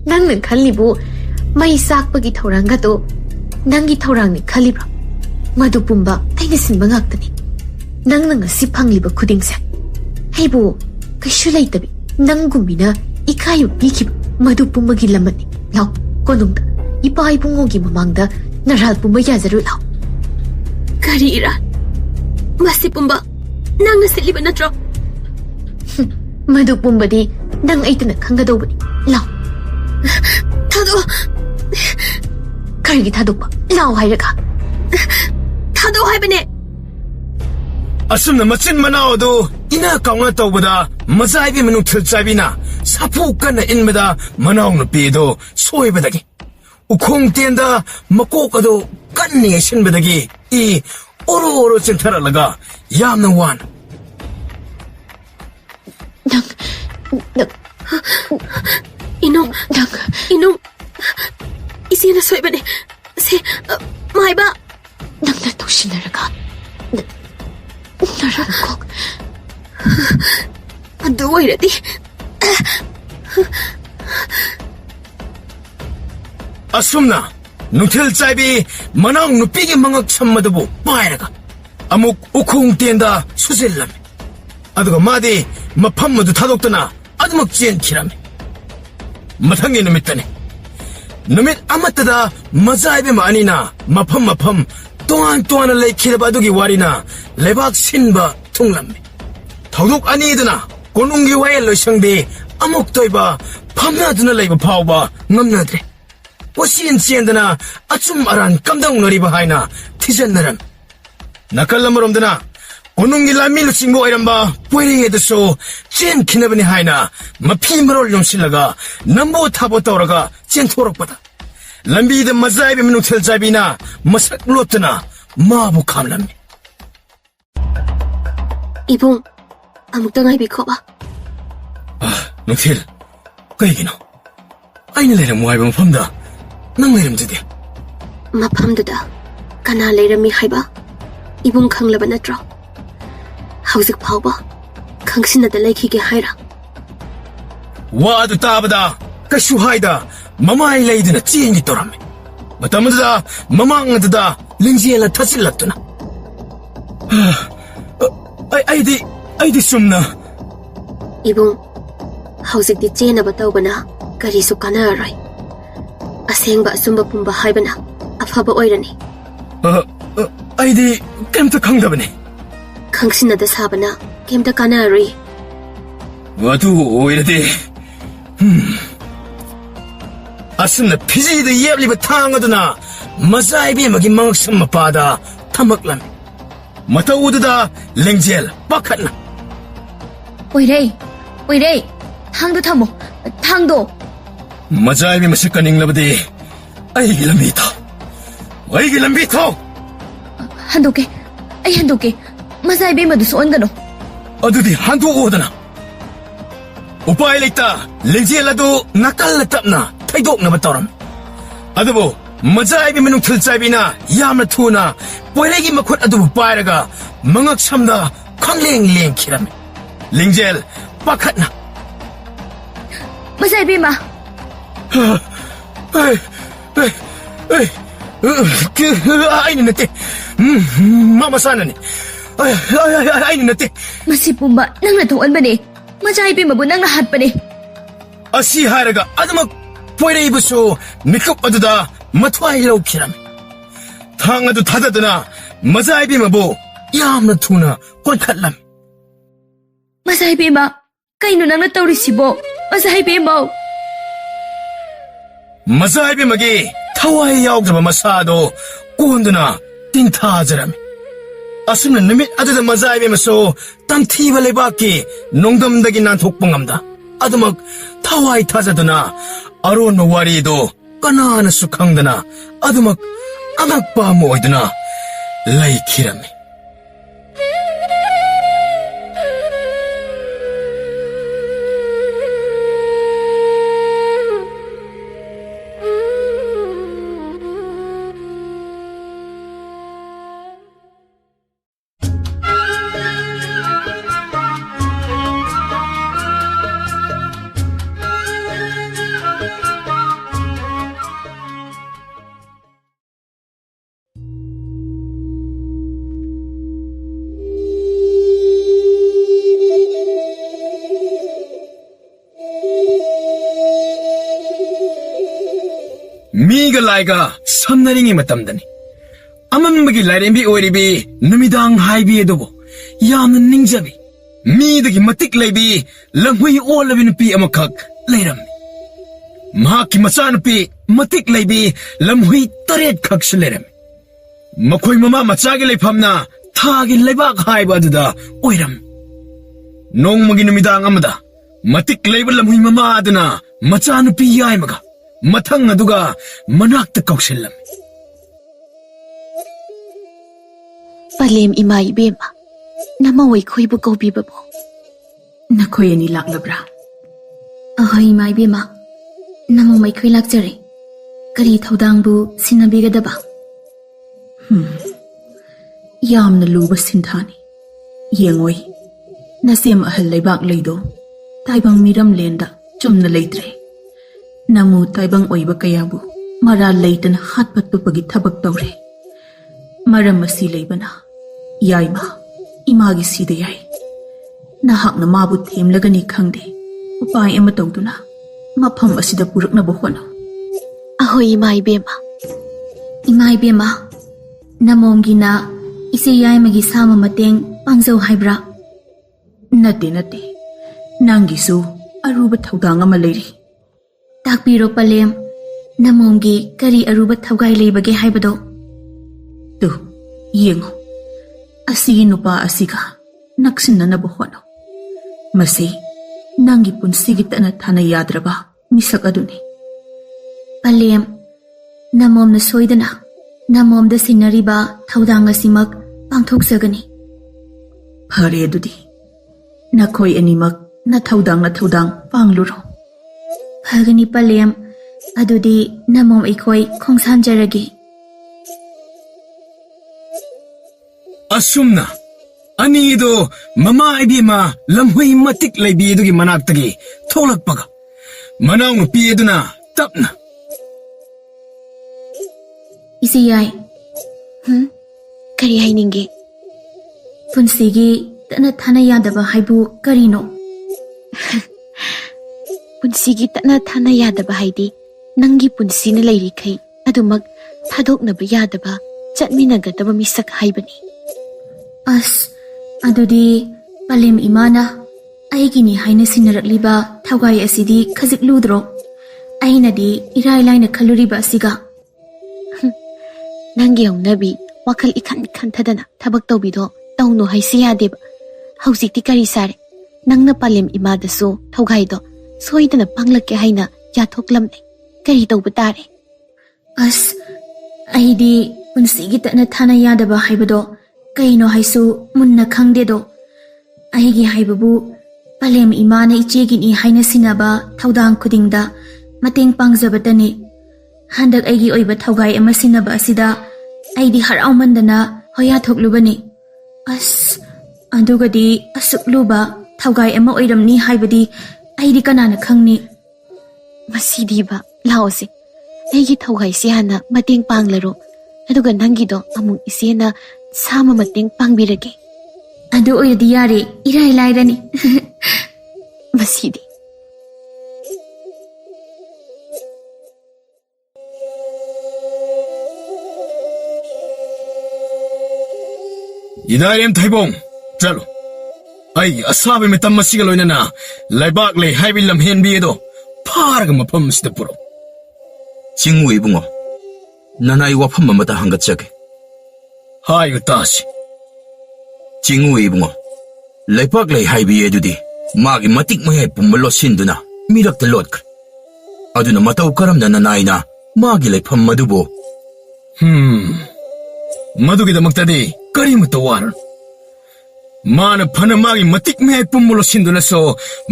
nangna khallibu mai sakpagi thoranga to nangi thorangni khalibra madu pumba aina sinba ngaktani nangna ngasi phangliba khudingse haibu kaishu laitabi nangumbina ikayu bikiba madu pumbagi lamani law konungda ipa ibungogi mamangda naral pumba yazaru law Kari ira. Masi pumba. Nang nasiliba na tro. madu pumbadi nang aitana khangadobani law Thado. karigi thadokpa law hairaga Thado haibane. asumna machin manawdo ina kauna tawbada mazaibi manu thilchaibina sapu kana inmeda manaw no pido soibadagi ukhong tenda makokado kanni sinbadagi I oro chintaralaga yamna wan Inong. Isina soibane. Se maiba. nangna toshinaraga narangkok Adu wairati. asumna nuthil chaibi manang nupigi mangak sammadabu pairaga amuk ukhong tenda susillam aduga madi mafam madu thadoktana adumak chen khirame mathangi numittane numit amatada mazaibe manina mafam toan leikhiraba adugi warina lebak sinba thunglamme thaduk aniduna konungi wael loisangbe amok toiba phamna duna leiba phawba ngamnadre posin chendana achum aran kamdang noriba haina thijannaram nakal amaramdana onungi lami luchingbo oiramba poiringedaso chen khinabani haina mafi marol yomsilaga nambo thabo tawraga chenthorokpada lambida mazaibi minuthel jabina masak lotna mabu khamlami Ibong, amukta ngay biko ba? Nuthil, kaygino aina leiram waiba mafamda nang leiramdidi Mapamduda, kana leirami haiba? Ibong khanglaba natro? Hauzik phawba, khangsinada laikhige haira. wa adu tabada kashu haida mamai leidina chengi torame matamada mamangada lingjela thasilatuna aidi sumna Ibong, hauzik di chena batawbana kari su kanaray. Asengba sumba pumba haibana afaba oirani. aidi kemta khangdabane Khangsinada sabana kemta kanari. wadu oirade asumna pizida yebliba thangaduna mazaibi magi mangsam mapada thamaklam matawuda lengjel pakhatna Oire, thangdo thamo, thangdo. mazaibi masikaning labadi aigi lambi tho Handoke, ay handoke. Masay be madu soon gano. adudi handu odana upai leita lengjel adu nakal tapna thaidok na bataram adubo mazaibi manung thilchaibina yamna thuna poiregi makhut adu pairaga mangak samda khangleng leng khiram lengjel pakhatna Masay be ma. Aini nate mama sanani aini nate Masipumba nang natuan ba ni? Masay be mabu nang nahat pa ni. asi haraga adamak poireibusu mikap aduda mathwai lo khiram thang adu thadadana mazaibi mabu yamna thuna koikhatlam Masay be ma. Kaino nang natawrisibo. Masay be ma. mazaibi magi thawai yaugdaba masado konduna tingthajaram asumna numit aduda mazaibi maso tamthiba lebaki nongdamdagi nanthokpa ngamda adumak thawai thajaduna aron warido kanana su khangdana adumak anakpa mo oiduna laikhirame 미가 라이가 섬나링이 맞담다니 아맘먹이 라이렘비 오리비 누미당 하이비에도보 야는 닝자비 미드기 마틱 라이비 랑후이 올라비는 피 아마칵 라이람미 마키 마차누피 마틱 라이비 람후이 따렛 칵스 라이람미 마코이 마마 마차기 라이팜나 타기 라이박 하이바드다 오이람 농먹이 누미당 아마다 마틱 라이브 람후이 마마드나 마차누피 야이마가 mathang aduga manakta kauksillam Palem ima ibema namawai khoibu kaubibabo Nakoy ani laklabra. Ahoy may be ma. Namumay ko'y lakjari. Kari tawdang bu sinabigadaba. Yam na luba sintani. Yengoy. Nasim ahal laybak laydo. Taibang miram lenda. Chum na laytre. Namu taibang oyba kayabu. Mara laytan hatpat papagi tabag tawre. Maram masi laybana. Yay ma. Imagi sida yay. Nahak na mabut him lagani khangde. Upay ema tawduna. Mapam asida purak na buhwano. Ahoy imay bema. Imay bema. Namonggi na isiyay magisama mateng pangzaw haybra. Nate. Nanggisu ꯑꯔꯨꯕ ꯊꯧꯗꯥꯡ ꯑꯃ ꯂꯩꯔꯤ꯫ ꯇꯥꯛꯄꯤꯔꯣ ꯄꯂꯦꯝ, ꯅꯃꯣꯝꯒꯤ ꯀꯔꯤ ꯑꯔꯨꯕ ꯊꯧꯒꯥꯏ ꯂꯩꯕꯒꯦ ꯍꯥꯏꯕꯗꯣ? Two ꯌꯦꯡꯉꯣ, ꯑꯁꯤꯒꯤ ꯅꯨꯄꯥ ꯑꯁꯤꯒ ꯅꯛꯁꯤꯟꯅꯅꯕ ꯍꯣꯠꯅꯧ꯫ ꯃꯁꯤ ꯅꯪꯒꯤ ꯄꯨꯟꯁꯤꯒꯤ ꯇꯠꯅ ꯊꯥꯅ ꯌꯥꯗ꯭ꯔꯕ ꯃꯤꯁꯛ ꯑꯗꯨꯅꯤ꯫ ꯄꯂꯦꯝ, ꯅꯃꯣꯝꯅ ꯁꯣꯏꯗꯅ ꯅꯃꯣꯝꯗ ꯁꯤꯟꯅꯔꯤꯕ ꯊꯧꯗꯥꯡ ꯑꯁꯤꯃꯛ ꯄꯥꯡꯊꯣꯛꯆꯒꯅꯤ꯫ ꯐꯔꯦ ꯑꯗꯨꯗꯤ, ꯅꯈꯣꯏ ꯑꯅꯤꯃꯛ ꯅꯊꯧꯗꯥꯡ ꯄꯥꯡꯂꯨꯔꯣ꯫ ꯐꯒꯅꯤ ꯄꯂꯦꯝ, ꯑꯗꯨꯗꯤ ꯅꯃꯣꯝ ꯑꯩꯈꯣꯏ ꯈꯣꯡꯁꯥꯟꯖꯔꯒꯦ꯫ ꯑꯁꯨꯝꯅ ꯑꯅꯤꯗꯣ ꯃꯃꯥ ꯏꯕꯦꯝꯃ ꯂꯝꯍꯨꯏ ꯃꯇꯤꯛ ꯂꯩꯕꯤ ꯑꯗꯨꯒꯤ ꯃꯅꯥꯛꯇꯒꯤ ꯊꯣꯛꯂꯛꯄꯒ ꯃꯅꯥꯎꯅꯨꯄꯤ ꯑꯗꯨꯅ ꯇꯞꯅ, ꯏꯆꯦ ꯌꯥꯏ, ꯀꯔꯤ ꯍꯥꯏꯅꯤꯡꯒꯦ? ꯄꯨꯟꯁꯤꯒꯤ ꯇꯠꯅ ꯊꯥꯅ ꯌꯥꯗꯕ ꯍꯥꯏꯕꯨ ꯀꯔꯤꯅꯣ? ꯄꯨꯟꯁꯤꯒꯤ ꯇꯠꯅ ꯊꯥꯅ ꯌꯥꯗꯕ ꯍꯥꯏꯗꯤ ꯅꯪꯒꯤ ꯄꯨꯟꯁꯤꯅ ꯂꯩꯔꯤꯈꯩ ꯑꯗꯨꯃꯛ ꯊꯥꯗꯣꯛꯅꯕ ꯌꯥꯗꯕ ꯆꯠꯃꯤꯟꯅꯒꯗꯕ ꯃꯤꯁꯛ ꯍꯥꯏꯕꯅꯤ꯫ ꯑꯁ, ꯑꯗꯨꯗꯤ ꯄꯂꯦꯝ ꯏꯃꯥꯅ ꯑꯩꯒꯤꯅꯤ ꯍꯥꯏꯅ ꯁꯤꯟꯅꯔꯛꯂꯤꯕ ꯊꯧꯒꯥꯏ ꯑꯁꯤꯗꯤ ꯈꯖꯤꯛ ꯂꯨꯗ꯭ꯔꯣ? ꯑꯩꯅꯗꯤ ꯏꯔꯥꯏ ꯂꯥꯏꯅ ꯈꯜꯂꯨꯔꯤꯕ ꯑꯁꯤꯒ꯫ ꯅꯪꯒꯤ ꯍꯧꯅꯕꯤ ꯋꯥꯈꯜ ꯏꯈꯟ ꯈꯟꯊꯗꯅ ꯊꯕꯛ ꯇꯧꯕꯤꯗꯣ ꯇꯧꯅꯨ ꯍꯥꯏꯁꯤ ꯌꯥꯗꯦꯕ꯫ ꯍꯧꯖꯤꯛꯇꯤ ꯀꯔꯤ ꯁꯥꯔꯦ? ꯅꯪꯅ ꯄꯂꯦꯝ ꯏꯃꯥꯗꯁꯨ ꯊꯧꯒꯥꯏꯗꯣ ꯁꯣꯏꯗꯅ ꯄꯥꯡꯂꯛꯀꯦ ꯍꯥꯏꯅ ꯌꯥꯊꯣꯛꯂꯝꯃꯦ꯫ ꯀꯔꯤ ꯇꯧꯕ ꯇꯥꯔꯦ? ꯑꯁ, ꯑꯩꯗꯤ ꯄꯨꯟꯁꯤꯒꯤ ꯇꯠꯅ ꯊꯥꯅ ꯌꯥꯗꯕ ꯍꯥꯏꯕꯗꯣ ꯀꯩꯅꯣ ꯍꯥꯏꯁꯨ ꯃꯨꯟꯅ ꯈꯪꯗꯦꯗꯣ꯫ ꯑꯩꯒꯤ ꯍꯥꯏꯕꯕꯨ ꯄꯂꯦꯝ ꯏꯃꯥꯅ ꯏꯆꯦꯒꯤꯅꯤ ꯍꯥꯏꯅ ꯁꯤꯟꯅꯕ ꯊꯧꯗꯥꯡ ꯈꯨꯗꯤꯡꯗ ꯃꯇꯦꯡ ꯄꯥꯡꯖꯕꯇꯅꯤ꯫ ꯍꯟꯗꯛ ꯑꯩꯒꯤ ꯑꯣꯏꯕ ꯊꯧꯒꯥꯏ ꯑꯃ ꯁꯤꯟꯅꯕ ꯑꯁꯤꯗ ꯑꯩꯗꯤ ꯍꯔꯥꯎꯃꯟꯗꯅ ꯍꯣꯌꯥ ꯊꯣꯛꯂꯨꯕꯅꯤ꯫ ꯑꯁ, ꯑꯗꯨꯒꯗꯤ ꯑꯁꯨꯛ ꯂꯨꯕ ꯊꯧꯒꯥꯏ ꯑꯃ ꯑꯣꯏꯔꯝꯅꯤ ꯍꯥꯏꯕꯗꯤ ꯑꯩꯗꯤ ꯀꯅꯥꯅ ꯈꯪꯅꯤ? ꯃꯁꯤꯗꯤꯕ, ꯂꯥꯛꯑꯣꯁꯦ, ꯑꯩꯒꯤ ꯊꯧꯒꯥꯏꯁꯤ ꯍꯥꯟꯅ ꯃꯇꯦꯡ ꯄꯥꯡꯂꯔꯣ, ꯑꯗꯨꯒ ꯅꯪꯒꯤꯗꯣ ꯑꯃꯨꯛ ꯏꯆꯦꯅ ꯁꯥꯃ ꯃꯇꯦꯡ ꯄꯥꯡꯕꯤꯔꯒꯦ꯫ ꯑꯗꯨ ꯑꯣꯏꯔꯗꯤ ꯌꯥꯔꯦ, ꯏꯔꯥꯏ ꯂꯥꯏꯔꯅꯤ꯫ ꯃꯁꯤꯗꯤ ꯏꯗꯥꯏꯔꯦꯝ ꯊꯩꯕꯣꯡ, ꯆꯠꯂꯣ, ꯑꯩꯒꯤ ꯑꯁꯥꯕ ꯃꯇꯝ ꯑꯁꯤꯒ ꯂꯣꯏꯅꯅ ꯂꯩꯕꯥꯛ ꯂꯩ ꯍꯥꯏꯕ ꯂꯝꯍꯦꯟꯕꯤ ꯑꯗꯣ ꯐꯥꯔꯒ ꯃꯐꯝ ꯑꯁꯤꯗ ꯄꯨꯔꯛꯎ꯫ ꯆꯤꯡꯎ ꯏꯕꯨꯡꯉꯣ, ꯅꯅꯥꯏ ꯋꯥꯐꯝ ꯑꯃꯇ ꯍꯪꯒꯠꯆꯒꯦ꯫ ꯍꯥꯏꯌꯨ ꯇꯥꯁꯤ꯫ ꯆꯤꯡꯎ ꯏꯕꯨꯡꯉꯣ, ꯂꯩꯕꯥꯛ ꯂꯩ ꯍꯥꯏꯕꯤ ꯑꯗꯨꯗꯤ ꯃꯥꯒꯤ ꯃꯇꯤꯛ ꯃꯌꯥꯏ ꯄꯨꯝꯕ ꯂꯣꯠꯁꯤꯟꯗꯨꯅ ꯃꯤꯔꯛꯇ ꯂꯣꯠꯈ꯭ꯔꯦ꯫ ꯑꯗꯨꯅ ꯃꯇꯧ ꯀꯔꯝꯅ ꯅꯅꯥꯏꯅ ꯃꯥꯒꯤ ꯂꯩꯐꯝ ꯑꯗꯨꯕꯨ? ꯃꯗꯨꯒꯤꯗꯃꯛꯇꯗꯤ ꯀꯔꯤꯃꯠꯇ ꯋꯥꯔꯨꯅꯨ꯫ ꯃꯥꯅ ꯐꯅ ꯃꯥꯒꯤ ꯃꯇꯤꯛ ꯃꯌꯥꯏ ꯄꯨꯝꯕ ꯂꯣꯠꯁꯤꯟꯗꯨꯅꯁꯨ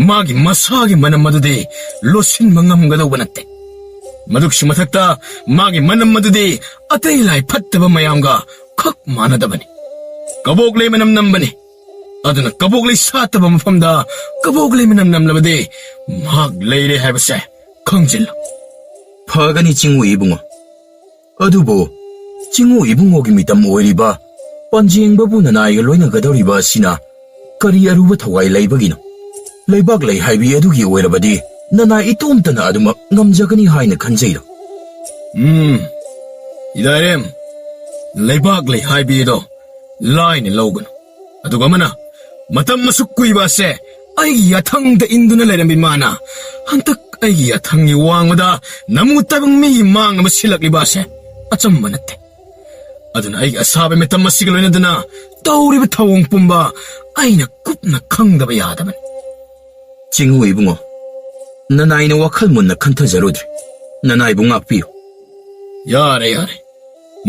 ꯃꯥꯒꯤ ꯃꯁꯥꯒꯤ ꯃꯅꯝ ꯑꯗꯨꯗꯤ ꯂꯣꯠꯁꯤꯟꯕ ꯉꯝꯒꯗꯧꯕ ꯅꯠꯇꯦ꯫ ꯃꯗꯨꯒꯤꯁꯨ ꯃꯊꯛꯇ ꯃꯥꯒꯤ ꯃꯅꯝ ꯑꯗꯨꯗꯤ ꯑꯇꯩ ꯂꯥꯏ ꯐꯠꯇꯕ ꯃꯌꯥꯝꯒ ꯈꯛ ꯃꯥꯟꯅꯗꯕꯅꯤ꯫ ꯀꯕꯣꯛꯂꯩ ꯃꯅꯝ ꯅꯝꯕꯅꯤ꯫ ꯑꯗꯨꯅ ꯀꯕꯣꯛꯂꯩ ꯁꯥꯠꯇꯕ ꯃꯐꯝꯗ ꯀꯕꯣꯛꯂꯩ ꯃꯅꯝ ꯅꯝꯂꯕꯗꯤ ꯃꯍꯥꯛ ꯂꯩꯔꯦ ꯍꯥꯏꯕꯁꯦ ꯈꯪꯖꯤꯜꯂꯨ꯫ ꯐꯒꯅꯤ ꯆꯤꯡꯎ ꯏꯕꯨꯡꯉꯣ, ꯑꯗꯨꯕꯨ ꯆꯤꯡꯎ ꯏꯕꯨꯡꯉꯣꯒꯤ ꯃꯤꯇꯝ ꯑꯣꯏꯔꯤꯕ ꯄꯟꯖꯦꯡꯕꯕꯨ ꯅꯅꯥꯏꯒ ꯂꯣꯏꯅꯒꯗꯧꯔꯤꯕ ꯑꯁꯤꯅ ꯀꯔꯤ ꯑꯔꯨꯕ ꯊꯧꯒꯥꯏ ꯂꯩꯕꯒꯤꯅꯣ? ꯂꯩꯕꯥꯛ ꯂꯩ ꯍꯥꯏꯕꯤ ꯑꯗꯨꯒꯤ ꯑꯣꯏꯔꯕꯗꯤ ꯅꯅꯥꯏ ꯏꯇꯣꯝꯇꯅ ꯑꯗꯨꯃꯛ ꯉꯝꯖꯒꯅꯤ ꯍꯥꯏꯅ ꯈꯟꯖꯩꯔꯣ? ꯏꯗꯥꯏꯔꯦꯝ, ꯂꯩꯕꯥꯛ ꯂꯩ ꯍꯥꯏꯕꯤꯗꯣ ꯂꯥꯏꯅ ꯂꯧꯒꯅꯨ꯫ ꯑꯗꯨꯒ ꯑꯃꯅ, ꯃꯇꯝ ꯑꯁꯨꯛ ꯀꯨꯏꯕ ꯑꯁꯦ ꯑꯩꯒꯤ ꯌꯥꯊꯪꯗ ꯏꯟꯗꯨꯅ ꯂꯩꯔꯝꯕꯤ ꯃꯥꯅ ꯍꯟꯇꯛ ꯑꯩꯒꯤ ꯌꯥꯊꯪꯒꯤ ꯋꯥꯡꯃꯗ ꯅꯃꯨ ꯇꯥꯏꯕꯪ ꯃꯤꯒꯤ ꯃꯥꯡꯅꯕ ꯁꯤꯜꯂꯛꯂꯤꯕ ꯑꯁꯦ ꯑꯆꯝꯕ ꯅꯠꯇꯦ꯫ ꯑꯗꯨꯅ ꯑꯩꯒꯤ ꯑꯁꯥꯕ ꯃꯇꯝ ꯑꯁꯤꯒ ꯂꯣꯏꯅꯗꯅ ꯇꯧꯔꯤꯕ ꯊꯧꯑꯣꯡ ꯄꯨꯝꯕ ꯑꯩꯅ ꯀꯨꯞꯅ ꯈꯪꯗꯕ ꯌꯥꯗꯕꯅꯤ꯫ ꯆꯤꯡꯎ ꯏꯕꯨꯡꯉꯣ, ꯅꯅꯥꯏꯅ ꯋꯥꯈꯜ ꯃꯨꯟꯅ ꯈꯟꯊꯖꯔꯨꯗ꯭ꯔꯦ꯫ ꯅꯅꯥꯏꯕꯨ ꯉꯥꯛꯄꯤꯌꯨ꯫ ꯌꯥꯔꯦ ꯌꯥꯔꯦ,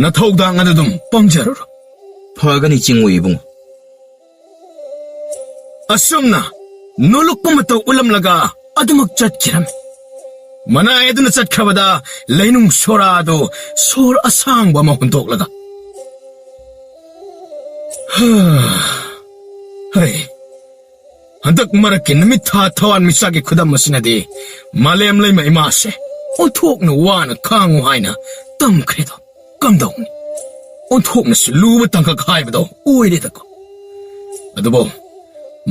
ꯅꯊꯧꯗꯥꯡ ꯑꯗꯨ ꯑꯗꯨꯝ ꯄꯥꯡꯖꯔꯨꯔꯣ꯫ ꯐꯒꯅꯤ ꯆꯤꯡꯎ ꯏꯕꯨꯡꯉꯣ꯫ ꯑꯁꯨꯝꯅ ꯅꯣꯂꯨꯛꯄ ꯃꯇꯧ ꯎꯠꯂꯝꯂꯒ ꯑꯗꯨꯃꯛ ꯆꯠꯈꯤꯔꯝꯃꯤ꯫ ꯃꯅꯥꯏ ꯑꯗꯨꯅ ꯆꯠꯈ꯭ꯔꯕꯗ ꯂꯩꯅꯨꯡ ꯁꯣꯔꯥ ꯑꯗꯨ ꯁꯣꯔ ꯑꯁꯥꯡꯕ ꯑꯃ ꯍꯨꯟꯇꯣꯛꯂꯒ, ꯍꯟꯗꯛ ꯃꯔꯛꯀꯤ ꯅꯨꯃꯤꯠ ꯊꯥ ꯊꯋꯥꯟ ꯃꯤꯆꯥꯛꯀꯤ ꯈꯨꯗꯝ ꯑꯁꯤꯅꯗꯤ ꯃꯥꯂꯦꯝ ꯂꯩꯃ ꯏꯃꯥꯁꯦ ꯑꯣꯟꯊꯣꯛꯅ ꯋꯥꯅ ꯈꯥꯡꯉꯨ ꯍꯥꯏꯅ ꯇꯝꯈ꯭ꯔꯦꯗꯣ ꯀꯝꯗꯧꯅꯤ? ꯑꯣꯟꯊꯣꯛꯅꯁꯨ ꯂꯨꯕ ꯇꯥꯡꯀꯛ ꯍꯥꯏꯕꯗꯣ ꯑꯣꯏꯔꯦꯗꯀꯣ꯫ ꯑꯗꯨꯕꯨ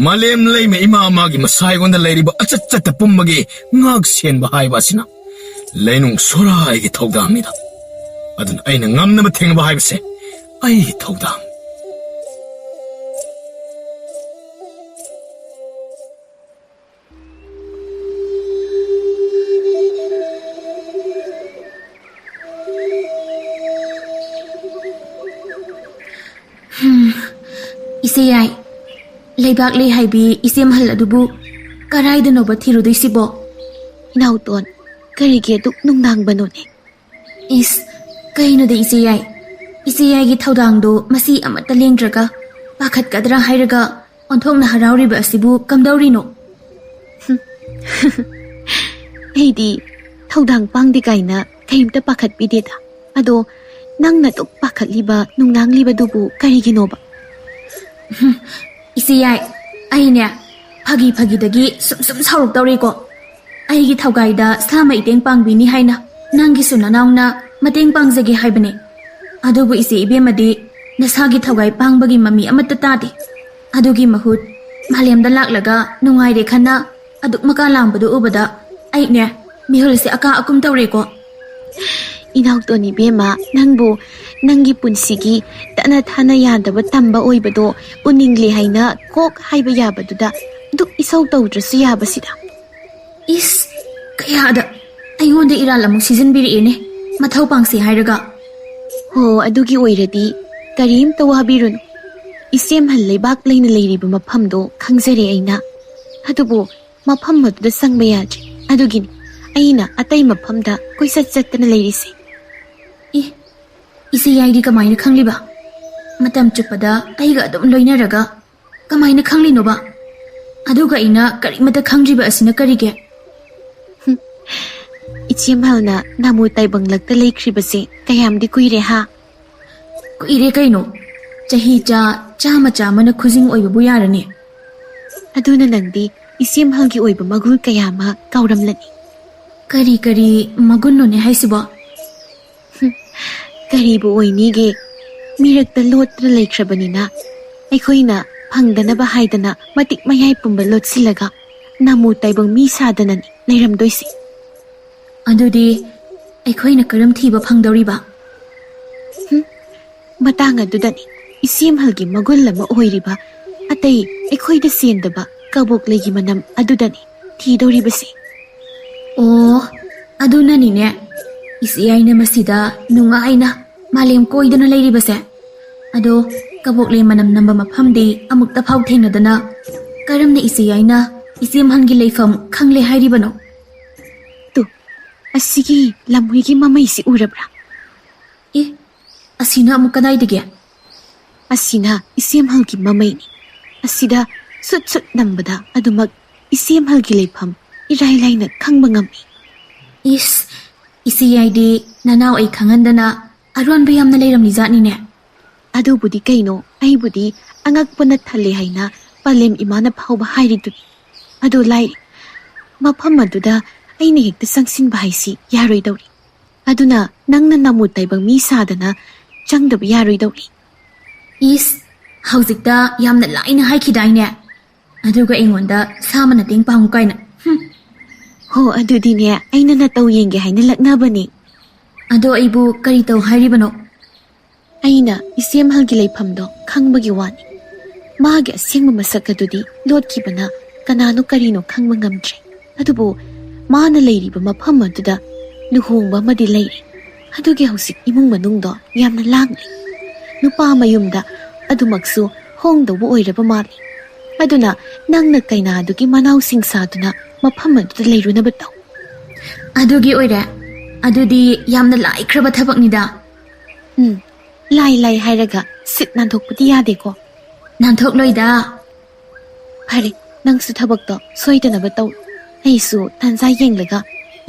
ꯃꯥꯂꯦꯝ ꯂꯩꯃ ꯏꯃꯥ ꯃꯥꯒꯤ ꯃꯁꯥꯏꯒꯣꯟꯗ ꯂꯩꯔꯤꯕ ꯑꯆꯠ ꯆꯠꯇ ꯄꯨꯝꯕꯒꯤ ꯉꯥꯛ ꯁꯦꯟꯕ ꯍꯥꯏꯕ ꯑꯁꯤꯅ ꯂꯩꯅꯨꯡ ꯁꯣꯔꯥꯏꯒꯤ ꯊꯧꯗꯥꯡꯅꯤꯗ꯫ ꯑꯗꯨꯅ ꯑꯩꯅ ꯉꯝꯅꯕ ꯊꯦꯡꯅꯕ ꯍꯥꯏꯕꯁꯦ ꯑꯩꯒꯤ ꯊꯧꯗꯥꯡ꯫ ꯏꯆꯦ ꯌꯥꯏ ꯂꯩꯕꯥꯛ ꯂꯩ ꯍꯥꯏꯕꯤ ꯏꯆꯦꯝꯍꯜ ꯑꯗꯨꯕꯨ ꯀꯔꯥꯏꯗꯅꯣꯕ ꯊꯤꯔꯨꯗꯣꯏꯁꯤꯕꯣ? ꯏꯅꯥꯎꯇꯣꯟ, ꯀꯔꯤꯒꯤ ꯑꯗꯨꯛ ꯅꯨꯡꯅꯥꯡꯕꯅꯣꯅꯦ? ꯏꯁ ꯀꯩꯅꯣꯗ ꯏꯆꯦ ꯌꯥꯏ, ꯏꯆꯦ ꯌꯥꯏꯒꯤ ꯊꯧꯗꯥꯡꯗꯣ ꯃꯁꯤ ꯑꯃꯠꯇ ꯂꯦꯡꯗ꯭ꯔꯒ ꯄꯥꯈꯠꯀꯗ꯭ꯔꯥ ꯍꯥꯏꯔꯒ ꯑꯣꯟꯊꯣꯛꯅ ꯍꯔꯥꯎꯔꯤꯕ ꯑꯁꯤꯕꯨ ꯀꯝꯗꯧꯔꯤꯅꯣ? ꯑꯩꯗꯤ ꯊꯧꯗꯥꯡ ꯄꯥꯡꯗꯦ ꯀꯥꯏꯅ ꯀꯔꯤꯝꯇ ꯄꯥꯈꯠꯄꯤꯗꯦꯗ. ꯑꯗꯣ ꯅꯪꯅ ꯑꯗꯨꯛ ꯄꯥꯈꯠꯂꯤꯕ ꯅꯨꯡꯅꯥꯡꯂꯤꯕꯗꯨꯕꯨ ꯀꯔꯤꯒꯤꯅꯣꯕ? ꯏꯆꯦ ꯌꯥꯏ, ꯑꯩꯅꯦ ꯐꯥꯒꯤꯗꯒꯤ ꯁꯨꯝ ꯁꯥꯎꯔꯛꯇꯧꯔꯦꯀꯣ. ꯑꯩꯒꯤ ꯊꯧꯒꯥꯏꯗ ꯁꯥ ꯃꯇꯦꯡ ꯄꯥꯡꯕꯤꯅꯤ ꯍꯥꯏꯅ ꯅꯪꯒꯤꯁꯨ ꯅꯅꯥꯎꯅ ꯃꯇꯦꯡ ꯄꯥꯡꯖꯒꯦ ꯍꯥꯏꯕꯅꯦ. ꯑꯗꯨꯕꯨ ꯏꯆꯦ ꯏꯕꯦꯝꯃꯗꯤ ꯅꯁꯥꯒꯤ ꯊꯧꯒꯥꯏ ꯄꯥꯡꯕꯒꯤ ꯃꯃꯤ ꯑꯃꯠꯇ ꯇꯥꯗꯦ. ꯑꯗꯨꯒꯤ ꯃꯍꯨꯠ ꯃꯥꯂꯦꯝꯗ ꯂꯥꯛꯂꯒ ꯅꯨꯡꯉꯥꯏꯔꯦ ꯈꯟꯅ ꯑꯗꯨꯛ ꯃꯀꯥ ꯂꯥꯡꯕꯗꯨ ꯎꯕꯗ ꯑꯩꯅꯦ ꯃꯤꯍꯨꯜꯁꯦ ꯑꯀꯥ ꯑꯀꯨꯝ ꯇꯧꯔꯦꯀꯣ. ꯏꯅꯥꯎꯇꯣꯟ ꯏꯕꯦꯝꯃ, ꯅꯪꯕꯨ ꯅꯪꯒꯤ ꯄꯨꯟꯁꯤꯒꯤ ꯇꯠꯅ ꯊꯥꯅ ꯌꯥꯗꯕ ꯇꯝꯕ ꯑꯣꯏꯕꯗꯣ ꯎꯅꯤꯡꯂꯦ ꯍꯥꯏꯅ ꯀꯣꯛ ꯍꯥꯏꯕ ꯌꯥꯕꯗꯨꯗ ꯑꯗꯨꯛ ꯏꯁꯧ ꯇꯧꯗ꯭ꯔꯁꯨ ꯌꯥꯕꯁꯤꯗ. ꯏꯁ ꯀꯌꯥꯗ ꯑꯩꯉꯣꯟꯗ ꯏꯔꯥꯜ ꯑꯃꯨꯛ ꯁꯤꯖꯤꯟꯕꯤꯔꯛꯑꯦꯅꯦ, ꯃꯊꯧ ꯄꯥꯡꯁꯤ ꯍꯥꯏꯔꯒ. ꯍꯣ, ꯑꯗꯨꯒꯤ ꯑꯣꯏꯔꯗꯤ ꯀꯔꯤꯝꯇ ꯋꯥꯕꯤꯔꯨꯅꯨ. ꯏꯆꯦꯝꯍꯜ ꯂꯩꯕꯥꯛ ꯂꯩꯅ ꯂꯩꯔꯤꯕ ꯃꯐꯝꯗꯣ ꯈꯪꯖꯔꯦ ꯑꯩꯅ. ꯑꯗꯨꯕꯨ ꯃꯐꯝ ꯑꯗꯨꯗ ꯆꯪꯕ ꯌꯥꯗ꯭ꯔꯦ. ꯑꯗꯨꯒꯤꯅꯤ ꯑꯩꯅ ꯑꯇꯩ ꯃꯐꯝꯗ ꯀꯣꯏꯆꯠ ꯆꯠꯇꯅ ꯂꯩꯔꯤꯁꯦ. ꯏꯆꯦ ꯌꯥꯏꯗꯤ ꯀꯃꯥꯏꯅ ꯈꯪꯂꯤꯕ? ꯃꯇꯝ ꯆꯨꯞꯄꯗ ꯑꯩꯒ ꯑꯗꯨꯝ ꯂꯣꯏꯅꯔꯒ ꯀꯃꯥꯏꯅ ꯈꯪꯂꯤꯅꯣꯕ? ꯑꯗꯨꯒ ꯑꯩꯅ ꯀꯔꯤꯃꯠꯇ ꯈꯪꯗ꯭ꯔꯤꯕ ꯑꯁꯤꯅ ꯀꯔꯤꯒꯦ? ꯏꯆꯦꯝꯍꯜꯅ ꯅꯥꯃꯨ ꯇꯥꯏꯕꯪꯂꯛꯇ ꯂꯩꯈ꯭ꯔꯤꯕꯁꯦ ꯀꯌꯥꯝꯗꯤ ꯀꯨꯏꯔꯦ ꯍꯥ? ꯀꯨꯏꯔꯦ ꯀꯩꯅꯣ, ꯆꯍꯤ ꯆꯥꯝꯃꯅ ꯈꯨꯖꯤꯡ ꯑꯣꯏꯕꯕꯨ ꯌꯥꯔꯅꯤ. ꯑꯗꯨꯅ ꯅꯪꯗꯤ ꯏꯆꯦꯝꯍꯜꯒꯤ ꯑꯣꯏꯕ ꯃꯒꯨꯟ ꯀꯌꯥ ꯑꯃ ꯀꯥꯎꯔꯝꯂꯅꯤ. ꯀꯔꯤ ꯃꯒꯨꯟꯅꯣꯅꯦ ꯍꯥꯏꯁꯤꯕꯣ? ꯀꯔꯤꯕꯨ ꯑꯣꯏꯅꯤꯒꯦ, ꯃꯤꯔꯛꯇ ꯂꯣꯠꯇꯅ ꯂꯩꯈ꯭ꯔꯕꯅꯤꯅ ꯑꯩꯈꯣꯏꯅ ꯐꯪꯗꯅꯕ ꯍꯥꯏꯗꯅ ꯃꯇꯤꯛ ꯃꯌꯥꯏ ꯄꯨꯝꯕ ꯂꯣꯠꯁꯤꯜꯂꯒ ꯅꯥꯃꯨ ꯇꯥꯏꯕꯪ ꯃꯤ ꯁꯥꯗꯅꯅꯤ ꯂꯩꯔꯝꯗꯣꯏꯁꯦ. ꯑꯗꯨꯗꯤ ꯑꯩꯈꯣꯏꯅ ꯀꯔꯝ ꯊꯤꯕ ꯐꯪꯗꯧꯔꯤꯕ? ꯃꯇꯥꯡ ꯑꯗꯨꯗꯅꯤ ꯏꯆꯦꯝꯍꯜꯒꯤ ꯃꯒꯨꯟ ꯑꯃ ꯑꯣꯏꯔꯤꯕ ꯑꯇꯩ ꯑꯩꯈꯣꯏꯗ ꯆꯦꯟꯗꯕ ꯀꯕꯣꯛꯂꯩꯒꯤ ꯃꯅꯝ ꯑꯗꯨꯗꯅꯤ ꯊꯤꯗꯧꯔꯤꯕꯁꯦ. ꯑꯣ, ꯑꯗꯨꯅꯅꯤꯅꯦ ꯏꯆꯦ ꯌꯥꯏꯅ ꯃꯁꯤꯗ ꯅꯨꯡꯉꯥꯏꯅ ꯃꯥꯂꯦꯝ ꯀꯣꯏꯗꯅ ꯂꯩꯔꯤꯕꯁꯦ. ꯑꯗꯣ ꯀꯕꯣꯛꯂꯩ ꯃꯅꯝ ꯅꯝꯕ ꯃꯐꯝꯗꯤ ꯑꯃꯨꯛꯇ ꯐꯥꯎ ꯊꯦꯡꯅꯗꯅ ꯀꯔꯝꯅ ꯏꯆꯦ ꯌꯥꯏꯅ ꯏꯆꯦꯝꯍꯜꯒꯤ ꯂꯩꯐꯝ ꯈꯪꯂꯦ ꯍꯥꯏꯔꯤꯕꯅꯣ? ꯑꯁꯤꯒꯤ ꯂꯝꯍꯨꯏꯒꯤ ꯃꯃꯩꯁꯤ ꯎꯔꯕ꯭ꯔꯥ? ꯑꯁꯤꯅ ꯑꯃꯨꯛ ꯀꯗꯥꯏꯗꯒꯤ? ꯑꯁꯤꯅ ꯏꯆꯦꯝꯍꯜꯒꯤ ꯃꯃꯩꯅꯤ. ꯑꯁꯤꯗ ꯁꯨꯠ ꯅꯝꯕꯗ ꯑꯗꯨꯃꯛ ꯏꯆꯦꯝꯍꯜꯒꯤ ꯂꯩꯐꯝ ꯏꯔꯥꯏ ꯂꯥꯏꯅ ꯈꯪꯕ ꯉꯝꯃꯤ. ꯏꯆꯦ ꯌꯥꯏꯗꯤ ꯅꯅꯥꯎ ꯑꯩ ꯈꯪꯍꯟꯗꯅ ꯑꯔꯣꯟꯕ ꯌꯥꯝꯅ ꯂꯩꯔꯝꯂꯤ ꯖꯥꯠꯅꯤꯅꯦ. ꯑꯗꯨꯕꯨꯗꯤ ꯀꯩꯅꯣ, ꯑꯩꯕꯨꯗꯤ ꯑꯉꯛꯄꯅ ꯊꯜꯂꯦ ꯍꯥꯏꯅ ꯄꯂꯦꯝ ꯏꯃꯥꯅ ꯐꯥꯎꯕ ꯍꯥꯏꯔꯤꯗꯨꯅꯤ. ꯑꯗꯨ ꯂꯥꯏꯔꯤ, ꯃꯐꯝ ꯑꯗꯨꯗ ꯑꯩꯅ ꯍꯦꯛꯇ ꯆꯪꯁꯤꯟꯕ ꯍꯥꯏꯁꯤ ꯌꯥꯔꯣꯏꯗꯧꯔꯤ. ꯑꯗꯨꯅ ꯅꯪꯅ ꯅꯥꯃꯨ ꯇꯥꯏꯕꯪ ꯃꯤ ꯁꯥꯗꯅ ꯆꯪꯗꯕ ꯌꯥꯔꯣꯏꯗꯧꯔꯤ. ꯍꯧꯖꯤꯛꯇ ꯌꯥꯝꯅ ꯂꯥꯏꯅ ꯍꯥꯏꯈꯤꯗꯥꯏꯅꯦ, ꯑꯗꯨꯒ ꯑꯩꯉꯣꯟꯗ ꯁꯥ ꯃꯇꯦꯡ ꯄꯥꯡꯉꯨ ꯀꯥꯏꯅ. ꯍꯣ, ꯑꯗꯨꯗꯤꯅꯦ ꯑꯩꯅ ꯅꯇꯧ ꯌꯦꯡꯒꯦ ꯍꯥꯏꯅ ꯂꯛꯅꯕꯅꯤ. ꯑꯗꯣ ꯑꯩꯕꯨ ꯀꯔꯤ ꯇꯧ ꯍꯥꯏꯔꯤꯕꯅꯣ? ꯑꯩꯅ ꯏꯆꯦꯝꯍꯜꯒꯤ ꯂꯩꯐꯝꯗꯣ ꯈꯪꯕꯒꯤ ꯋꯥꯅꯤ. ꯃꯥꯒꯤ ꯑꯁꯦꯡꯕ ꯃꯁꯛ ꯑꯗꯨꯗꯤ ꯂꯣꯠꯈꯤꯕꯅ ꯀꯅꯥꯅꯣ ꯀꯔꯤꯅꯣ ꯈꯪꯕ ꯉꯝꯗ꯭ꯔꯦ. ꯑꯗꯨꯕꯨ ꯃꯥꯅ ꯂꯩꯔꯤꯕ ꯃꯐꯝ ꯑꯗꯨꯗ ꯂꯨꯍꯣꯡꯕ ꯑꯃꯗꯤ ꯂꯩꯔꯤ. ꯑꯗꯨꯒꯤ ꯍꯧꯖꯤꯛ ꯏꯃꯨꯡ ꯃꯅꯨꯡꯗꯣ ꯌꯥꯝꯅ ꯂꯥꯡꯂꯤ. ꯅꯨꯄꯥ ꯃꯌꯨꯝꯗ ꯑꯗꯨꯃꯛꯁꯨ ꯍꯣꯡꯗꯧꯕ ꯑꯣꯏꯔꯕ ꯃꯥꯜꯂꯤ. ꯑꯗꯨꯅ ꯅꯪꯅ ꯀꯩꯅꯥꯗꯨꯒꯤ ꯃꯅꯥꯎꯁꯤꯡ ꯁꯥꯗꯨꯅ ꯃꯐꯝ ꯑꯗꯨꯗ ꯂꯩꯔꯨꯅꯕ ꯇꯧ. ꯑꯗꯨꯒꯤ ꯑꯣꯏꯔꯦ. ꯑꯗꯨꯗꯤ ꯌꯥꯝꯅ ꯂꯥꯏꯈ꯭ꯔꯕ ꯊꯕꯛꯅꯤꯗ. ꯂꯥꯏ ꯍꯥꯏꯔꯒ ꯁꯤꯠ ꯅꯥꯟꯊꯣꯛꯄꯗꯤ ꯌꯥꯗꯦꯀꯣ. ꯅꯥꯟꯊꯣꯛꯂꯣꯏꯗ. ꯐꯔꯦ, ꯅꯪꯁꯨ ꯊꯕꯛꯇꯣ ꯁꯣꯏꯗꯅꯕ ꯇꯧ. ꯑꯩꯁꯨ ꯇꯥꯟꯖꯥ ꯌꯦꯡꯂꯒ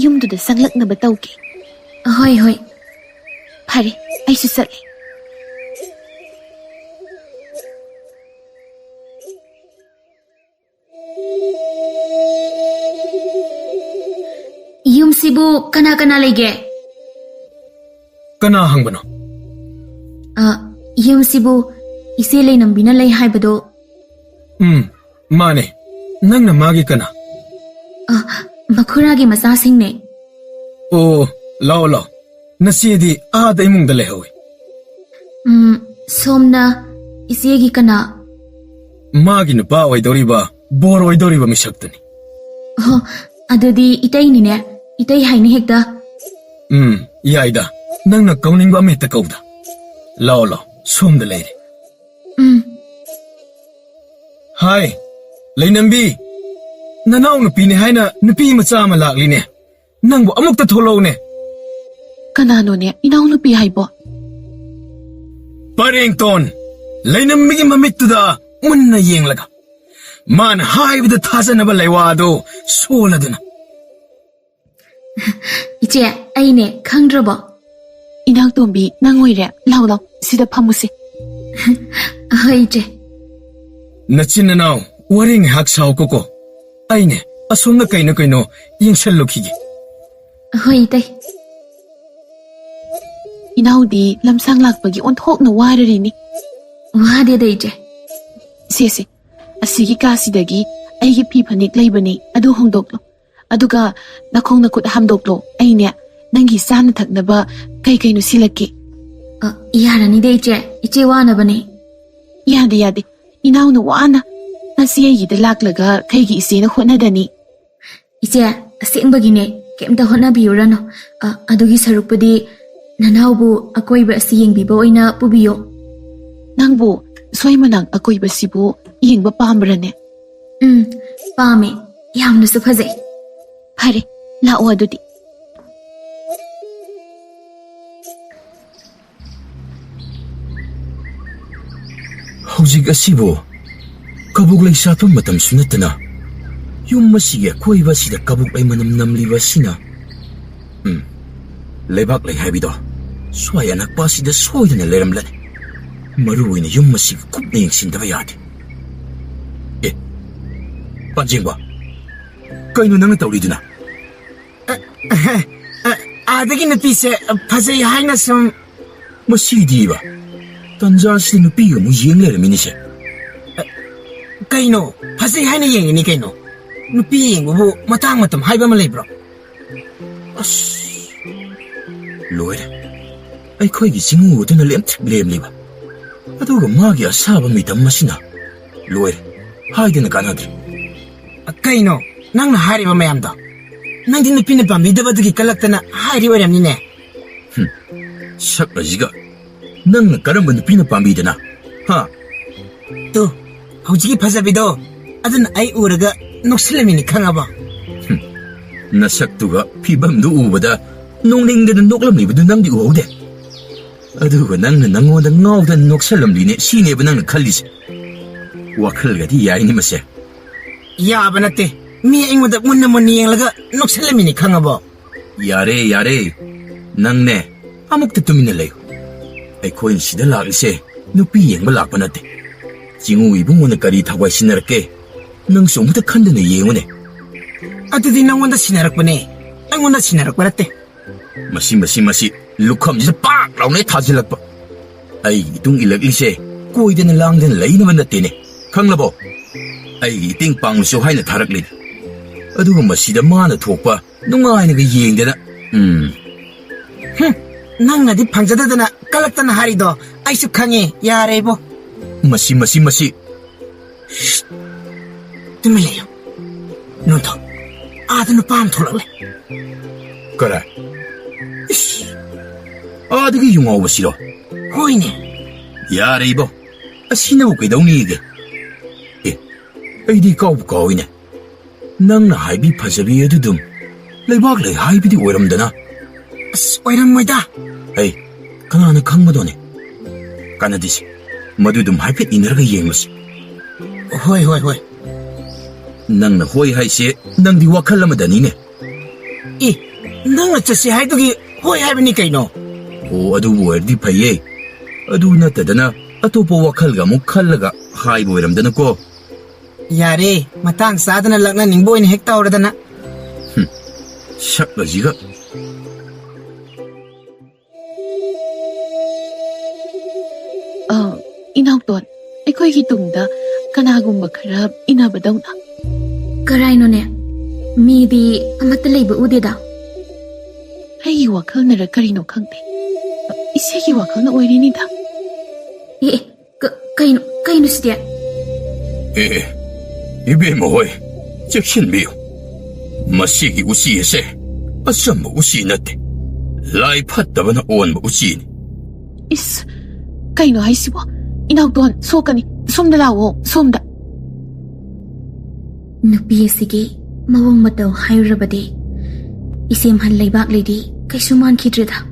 ꯌꯨꯝꯗꯨꯗ ꯆꯪꯂꯛꯅꯕ ꯇꯧꯒꯦ. ꯍꯣꯏ. ꯐꯔꯦ, ꯑꯩꯁꯨ ꯆꯠꯂꯦ. ꯌꯨꯝꯁꯤꯕꯨ ꯀꯅꯥ ꯂꯩꯒꯦ? ꯀꯅꯥ ꯍꯪꯕꯅꯣ? ꯌꯨꯝꯁꯤꯕꯨ ꯏꯆꯦ ꯂꯩꯅꯝꯕꯤꯅ ꯂꯩ ꯍꯥꯏꯕꯗꯣ. ꯃꯥꯅꯦ. ꯅꯪꯅ ꯃꯥꯒꯤ ꯀꯅꯥ? ꯃꯈꯨꯔꯥꯒꯤ ꯃꯆꯥꯁꯤꯡꯅꯦ. ꯑꯣ, ꯂꯥꯛꯑꯣ. ꯅꯆꯦꯗꯤ ꯑꯥꯗ ꯏꯃꯨꯡꯗ ꯂꯩꯍꯧꯏ. ꯁꯣꯝꯅ ꯏꯆꯦꯒꯤ ꯀꯅꯥ? ꯃꯥꯒꯤ ꯅꯨꯄꯥ ꯑꯣꯏꯗꯧꯔꯤꯕ, ꯕꯣꯔ ꯑꯣꯏꯗꯧꯔꯤꯕ ꯃꯤꯁꯛꯇꯨꯅꯤ. ꯑꯗꯨꯗꯤ ꯏꯇꯩꯅꯤꯅꯦ. 이따이 하이니 헥다. 야이다. 낭나 까우닝 밤에 했다 까우다. 라올라, 수험들 레이리. Hai, Lainambi. Nanaw nupi ni Haina nupi macha ma lakli ne. Nangbo amuk ta tholo ne. Kanano ne inaw nupi haibo. Parengton. Lainambi gi mamittuda munna yenglaga. Man haibida thasanaba laiwado soladuna. 이제 아이네 강드러버. Inaw tombi nangoire law sida phamuse. 이제. Nachinanaw waring haksaw koko. Aine asomna kaino yengsallukhige. 이제. Inawdi lamsang lakpagi onthokna wararini. 와데다 이제. Sese. Asigi kasidagi aigi pi phanik leibani adu hongdoklo. Aduga nakong nakut hamdoklo aine nangi sana thaknaba kai no silaki. 야라니데 이제 와나바네. Yade. Inawna wana. Nasi aigida laklaga kaigi isena hotnadani. 이제 asengbagine kemta hotnabiurano. Adugi sarukpadi nanawbu akoiba asi yengbiba oina pubiyo. Nangbu soimanang akoiba sibu yengba pambrane. Pame. Yamnasu phajai. Phare, la'o adudi. Hojik asibo kabuk lai satpam matam sunatana yum masige koiba sida kabuk lai manam namliba sina leibak lai habido swaya nakpa sida soidana leramlane maruina yum masig kupna yengsindaba yade panjingba kaino nang tawriduna adagi nupise phajai haina sum masidiba tanza sida nupiga mu yengleramini kaino phajai haina yengini kaino nupi yengbu matang matam haiba ma leibro loire ai khoigi singu duna lemliba aduga magi asaba mitam masina loire haidena kanadri kaino nangna hariba mayamda nangdi nupina pambidabadagi kalaktana hairi oiramnine saklajiga nangna karamba nupina pambidana ha to hojigi phajabido aduna ai uraga noksalamini khangaba nasaktuga phibamdu ubada nonglingdana noklamlibudu nangdi uhode aduga nangna nangoda ngawda noksalamline sineba nangna khallise wakhalgadi yaini mase yaba nate mi aingoda munna monni yenglaga noksalamini khangaba yare nangne amukta tumina leyo aikhoin sida laklise nupi yengba lakpa nate jingu ibungona kari thawai sinarake nang sombuta khandana yengone adudi nangonda sinarakpane angonda sinarakpa nate masi lukhamjida pak laune thajilakpa ai itung ilaklise koidana langdana leinaba natene khanglabo ai iting pangluso haina tharakli aduga masida mana thokpa nungainaga yengdana nangnadi phangjadadana kalaktana harido aisu khange yarebo masi tumileyo nonto adunu pam tholakle kara adagi yungaw basiro hoine yare ibo asinabu kaidawniige aidi kawine nangna haibi phajabi adudum leibak lai haibidi oiramdana oiramoida ai kanana khangmadone kanadisi madudum haipet inaraga yenglusi hoi nangna hoi haise nangdi wakhal amadani nangna chasi haidugi hoi haibani kaino adu wardi phaye adu natadana atopo wakhalga mu khallaga haibo oiramdana ko yare matang sadana lakna ningboin hekta oradana saklajiga Inawton aikhoigi tungda kanagumba khara inabadawna Karainone midi amata leiba udeda aigi wakhalnara karino khangte isegi wakhalna oirinida kaino sidia ibema hoi chekshinbiyo masigi usi ese asamba usi nate lai phattabana onba usini is kaino haisibo Inawton sokani somda lawo somda Nupi asigi mawang mataw hayrabadi isemhan leibak lady kaisuman khitrida.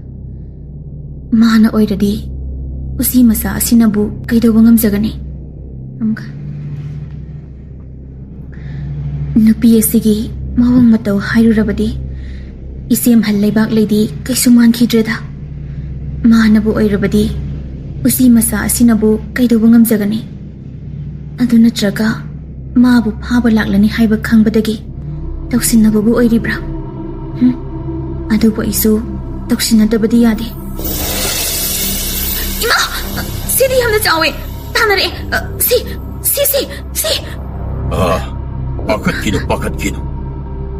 Mana oiradi usi masa asinabu kaidawa ngamjagani. Nupi asigi mawang mataw hayrabadi isemhan leibak lady kaisuman khitrida. Mana bu oirabadi usi masa asinabu kaidawa ngamjagani. Adu natraga maabu phaba laklani haiba khangbadagi tawsinnababu oiribra. Adubu aisu tawsinnadabadi yade. Ima! Sidi yamna chawe! Tanare! Si! Pakat-kino.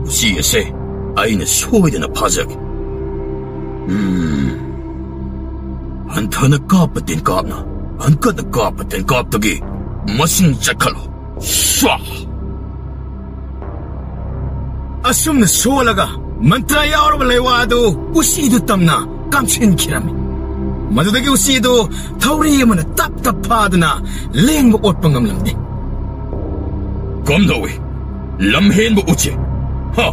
Usi ase, aina soidana pazag. Hantana kapatin kapna. Hankana kapatin kaptagi. Masing chakalo. Shwa! Asumna solaga mantra yauraba leiwadu usidu tamna kamchin kirami. Madudagi usidu thauri amana tap phaduna lengba otpa ngamlamde. Komdawi, lamhenba uche. Ha!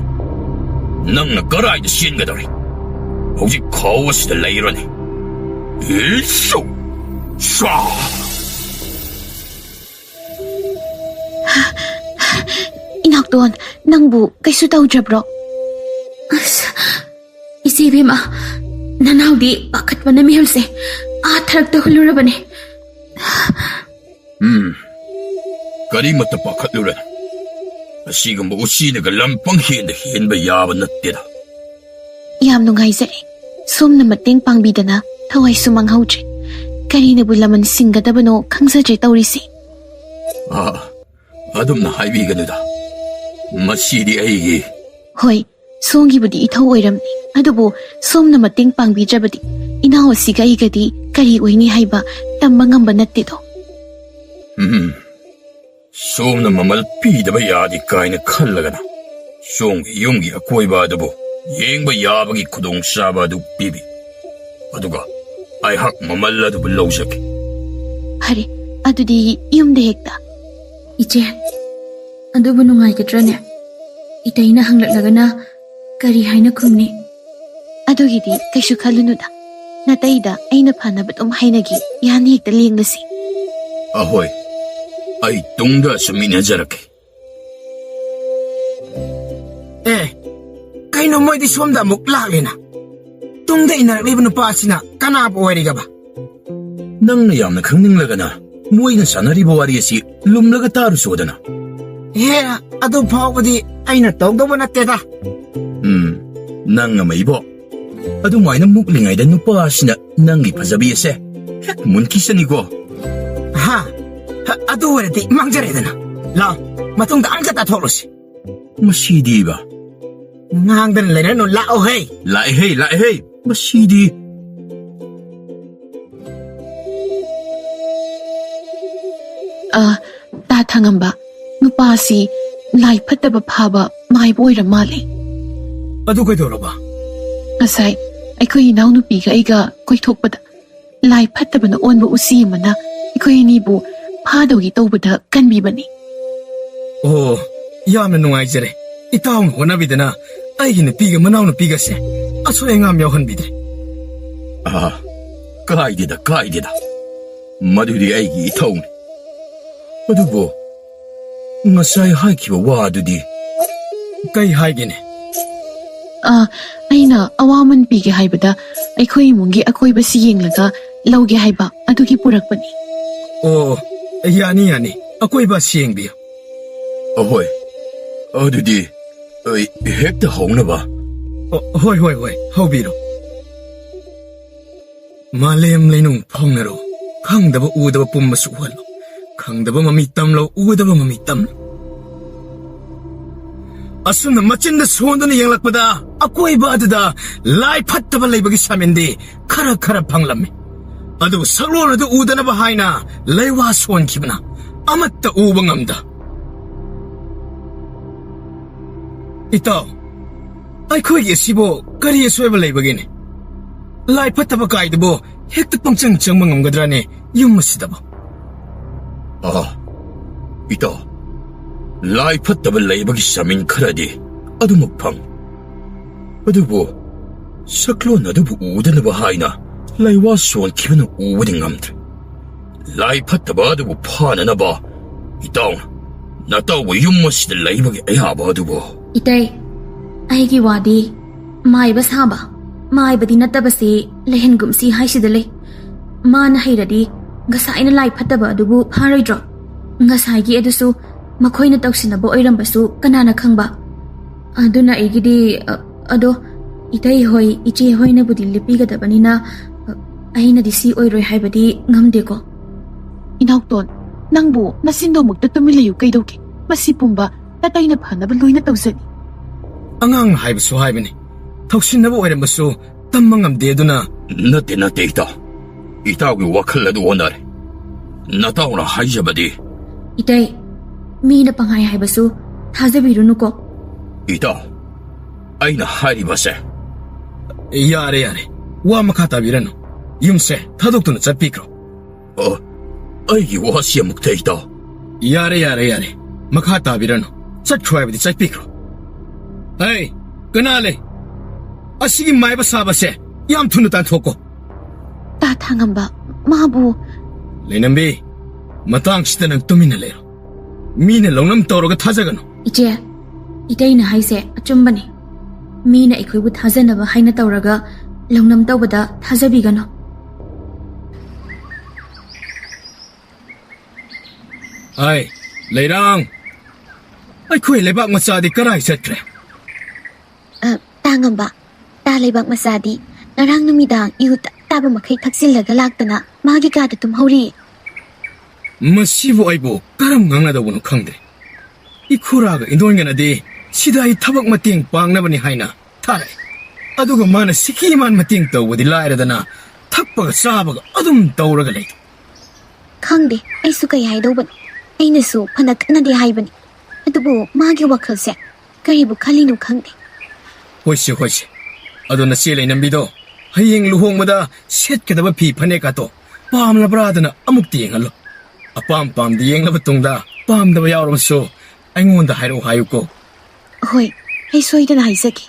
Nangna garayda shingadari. Hojik khawasida leirani. Ilshu! Shwa! Inakdon, nangbu kaisu tawdrabro? Isibima, nanawdi pakat pa na mihalse. Atharagta hulurabane. Karimata pakatluran. Asigamba usinaga lampang henba yaba nattida. Yam nungaizari. Somna mateng pangbidana thawai sumanghautre. Karinabu laman singadabano khangsadre tawrisi. Adumna haibiganuda. Masidi aigi. Hoi, songgibudi ithau oiramni. Adubu somna mateng pangbijabadi inaw asiga igadi kari oini haiba tamba ngamba nattido. Somna mamal pidaba yadi kaina khallagana. Songi yungi akoiba adubu yengba yabagi khudong saba adu pibi. Aduga ai hak mamal adubu lawsaki. Hari, adudi yumde hekta. Iche, adubu nungai kadrane. Itaina hanglatlagana kari haina khumni. Adugidi kaisu khalunuda. Nataida aina phanabatum hainagi yani hekta lenglasi. Ahoy, ai tungda suminajarake. Kaino moidi somda muk laklena. Tungda inarliba nupasina kanabu oirigaba. Nangna yamna khangningлагana moina sanariba wari asi lumlaga taru sodana. Hera adu phawbadi aina tawdaba natteda. Nanga maibo. Adu maina muklingaida nupasina nangi phajabi ase hek munkisanigo. Ha, adu werati mangjaredana. La, matungda angka ta tholosi. Masidiba. Ngangdan lerano lao hey. Lai hey. Masidi. Ta thangamba nupasi lai phattaba phaba mai boira male. Adu kaidoraba. Asai, aikoi inaw nupiga aiga koithokpada lai phattabana onba usi amana aikoi nibu phadawgi tawbada kanbibani. Oh, yamna nungaijare. Itaw honabidana aigi nupiga manaw nupiga se asoy ngam yawhanbidre. Kaidida. Madudi aigi itawni. Adubo, ngasai haikiba wadudi. Kai haigine. Aina awaman pige haibada aikoi mungi akoi basi yenglaga lauge haiba adugi purakpani. Oh, yani. Akoi basi yengbiyo. Ahoy, adudi hekta hongnaba. Hoi, haubiro. Malem leinung phongnaro. Khangdaba udaba pumma suhalo. Khangdaba mamitamlo udaba mamitamlo. Asuna machinda sondana yenglakpada akoiba aduda lai phattaba leibagi samende khara phanglamme. Adu saglonadu udanaba haina leiwa sonkibna amatta uba ngamda. Itaw, aikhoigi sibo kari soiba leibagine. Lai phattaba kaidabo hekta pangchang changma ngamgadrane yum masidaba. Itaw, ꯂꯥꯏ ꯐꯠꯇꯕ ꯂꯩꯕꯒꯤ ꯆꯥꯃꯤꯟ ꯈꯔꯗꯤ ꯑꯗꯨꯃꯛ ꯐꯪ ꯑꯗꯨꯕꯨ ꯁꯛꯂꯣꯟ ꯑꯗꯨꯕꯨ ꯎꯗꯅꯕ ꯍꯥꯏꯅ ꯂꯩꯋꯥ ꯁꯣꯟꯈꯤꯕꯅ ꯎꯕꯗꯤ ꯉꯝꯗ꯭ꯔꯦ ꯂꯥꯏ ꯐꯠꯇꯕ ꯑꯗꯨꯕꯨ ꯐꯥꯅꯅꯕ ꯏꯇꯥꯎꯅ ꯅꯇꯥꯎꯕ ꯌꯨꯝ ꯑꯁꯤꯗ ꯂꯩꯕꯒꯤ ꯑꯌꯥꯕ ꯑꯗꯨꯕꯨ 이때 아이기 와디 마이바 사바 마이바디 나타바시 레헨금시 하이시들레 마나 하이라디 가사이나 라이 팟다바 아두부 파로이드로 가사이기 에두수 마코이나 떡시나보 오이람바수 까나나 캉바 아두나 이기디 아도 이타이 호이 이치 호이나 부디 리피가다바니나 아이나디 시 오이로이 하이바디 ngamdeko Inauton, nangbu nasindo magtatumilayo kay Doki. Masipumba, tatay na panaba loy na tawsani. Angang haibasu haibani. Tawsinaba oirambasu tammangamde aduna. Nate itaw. Itawgi wakal adu onare. Natawna haijabadi. Itay, mina panghay haibasu thazabirunuko. Itaw, aina hairibase. Yare. Wa makatabirano. Yumse thadokduna chatpikro. ꯑꯩꯒꯤ ꯋꯥꯁꯤ ꯑꯃꯨꯛꯇ ꯏꯇꯥꯎ ꯌꯥꯔꯦ ꯃꯈꯥ ꯇꯥꯕꯤꯔꯅꯨ ꯆꯠꯈ꯭ꯔꯣ ꯍꯥꯏꯕꯗꯤ ꯆꯠꯄꯤꯈ꯭ꯔꯣ ꯍꯩ ꯀꯅꯥ ꯂꯩ ꯑꯁꯤꯒꯤ ꯃꯥꯏꯕ ꯁꯥꯕꯁꯦ ꯌꯥꯝ ꯊꯨꯅ ꯇꯥꯟꯊꯣꯛꯀꯣ ꯇꯥ ꯊꯥꯡꯉꯝꯕ ꯃꯥꯕꯨ ꯂꯩꯅꯝꯕꯤ ꯃꯇꯥꯡꯁꯤꯗ ꯅꯪ ꯇꯨꯃꯤꯟꯅ ꯂꯩꯔꯣ ꯃꯤꯅ ꯂꯧꯅꯝ ꯇꯧꯔꯒ ꯊꯥꯖꯒꯅꯨ 이제 이때이나 하이세 아쫌바니 미나 이코이부 타자나바 하이나 떠오라가 렁남 떠보다 타자비가노 ꯑꯩ ꯂꯩꯔꯥꯡ ꯑꯩꯈꯣꯏ ꯂꯩꯕꯥꯛ ꯃꯆꯥꯗꯤ ꯀꯔꯥꯏ ꯆꯠꯈ꯭ꯔꯦ ꯇꯥꯡꯉꯝꯕ ꯇꯥ ꯂꯩꯕꯥꯛ ꯃꯆꯥꯗꯤ ꯉꯔꯥꯡ ꯅꯨꯃꯤꯗꯥꯡ ꯏꯌꯨ ꯇꯥꯕ ꯃꯈꯩ ꯊꯛꯆꯤꯜꯂꯒ ꯂꯥꯛꯇꯅ ꯃꯥꯒꯤ ꯀꯥꯗ ꯇꯨꯝꯍꯧꯔꯤ ꯃꯁꯤꯕꯨ ꯑꯩꯕꯨ ꯀꯔꯝ ꯉꯥꯡꯅꯗꯧꯕꯅꯣ ꯈꯪꯗ꯭ꯔꯦ 이쿠라가 인도인간아디 시다이 타박 마팅 빵나버니 하이나 타래 아두가 마나 시키만 마팅 떠우디 라이라다나 탁바가 싸바가 아둠 떠오라가 레이 ꯈꯪꯗꯦ ꯑꯩꯁꯨ ꯀꯩ ꯍꯥꯏꯗꯧꯕꯅꯣ ꯑꯩꯅꯁꯨ ꯐꯅ ꯀꯟꯅꯗꯤ ꯍꯥꯏꯕꯅꯤ ꯑꯗꯨꯕꯨ ꯃꯥꯒꯤ ꯋꯥꯈꯜꯁꯦ ꯀꯔꯤꯕꯨ ꯈꯜꯂꯤꯅꯣ ꯈꯪꯗꯦ ꯍꯣꯏꯁꯦ ꯑꯗꯣ ꯅꯆꯦ ꯂꯩꯅꯝꯕꯤꯗꯣ ꯍꯌꯦꯡ ꯂꯨꯍꯣꯡꯕꯗ ꯁꯦꯠꯀꯗꯕ ꯐꯤ ꯐꯅꯦꯛꯀꯥꯗꯣ ꯄꯥꯝꯂꯕ꯭ꯔꯥꯗꯅ ꯑꯃꯨꯛꯇ ꯌꯦꯡꯍꯜꯂꯣ ꯑꯄꯥꯝꯗꯤ ꯌꯦꯡꯂꯕ ꯇꯨꯡꯗ ꯄꯥꯝꯗꯕ ꯌꯥꯎꯔꯕꯁꯨ ꯑꯩꯉꯣꯟꯗ ꯍꯥꯏꯔꯛꯎ ꯍꯥꯏꯌꯨꯀꯣ ꯍꯣꯏ ꯑꯩ ꯁꯣꯏꯗꯅ ꯍꯥꯏꯖꯒꯦ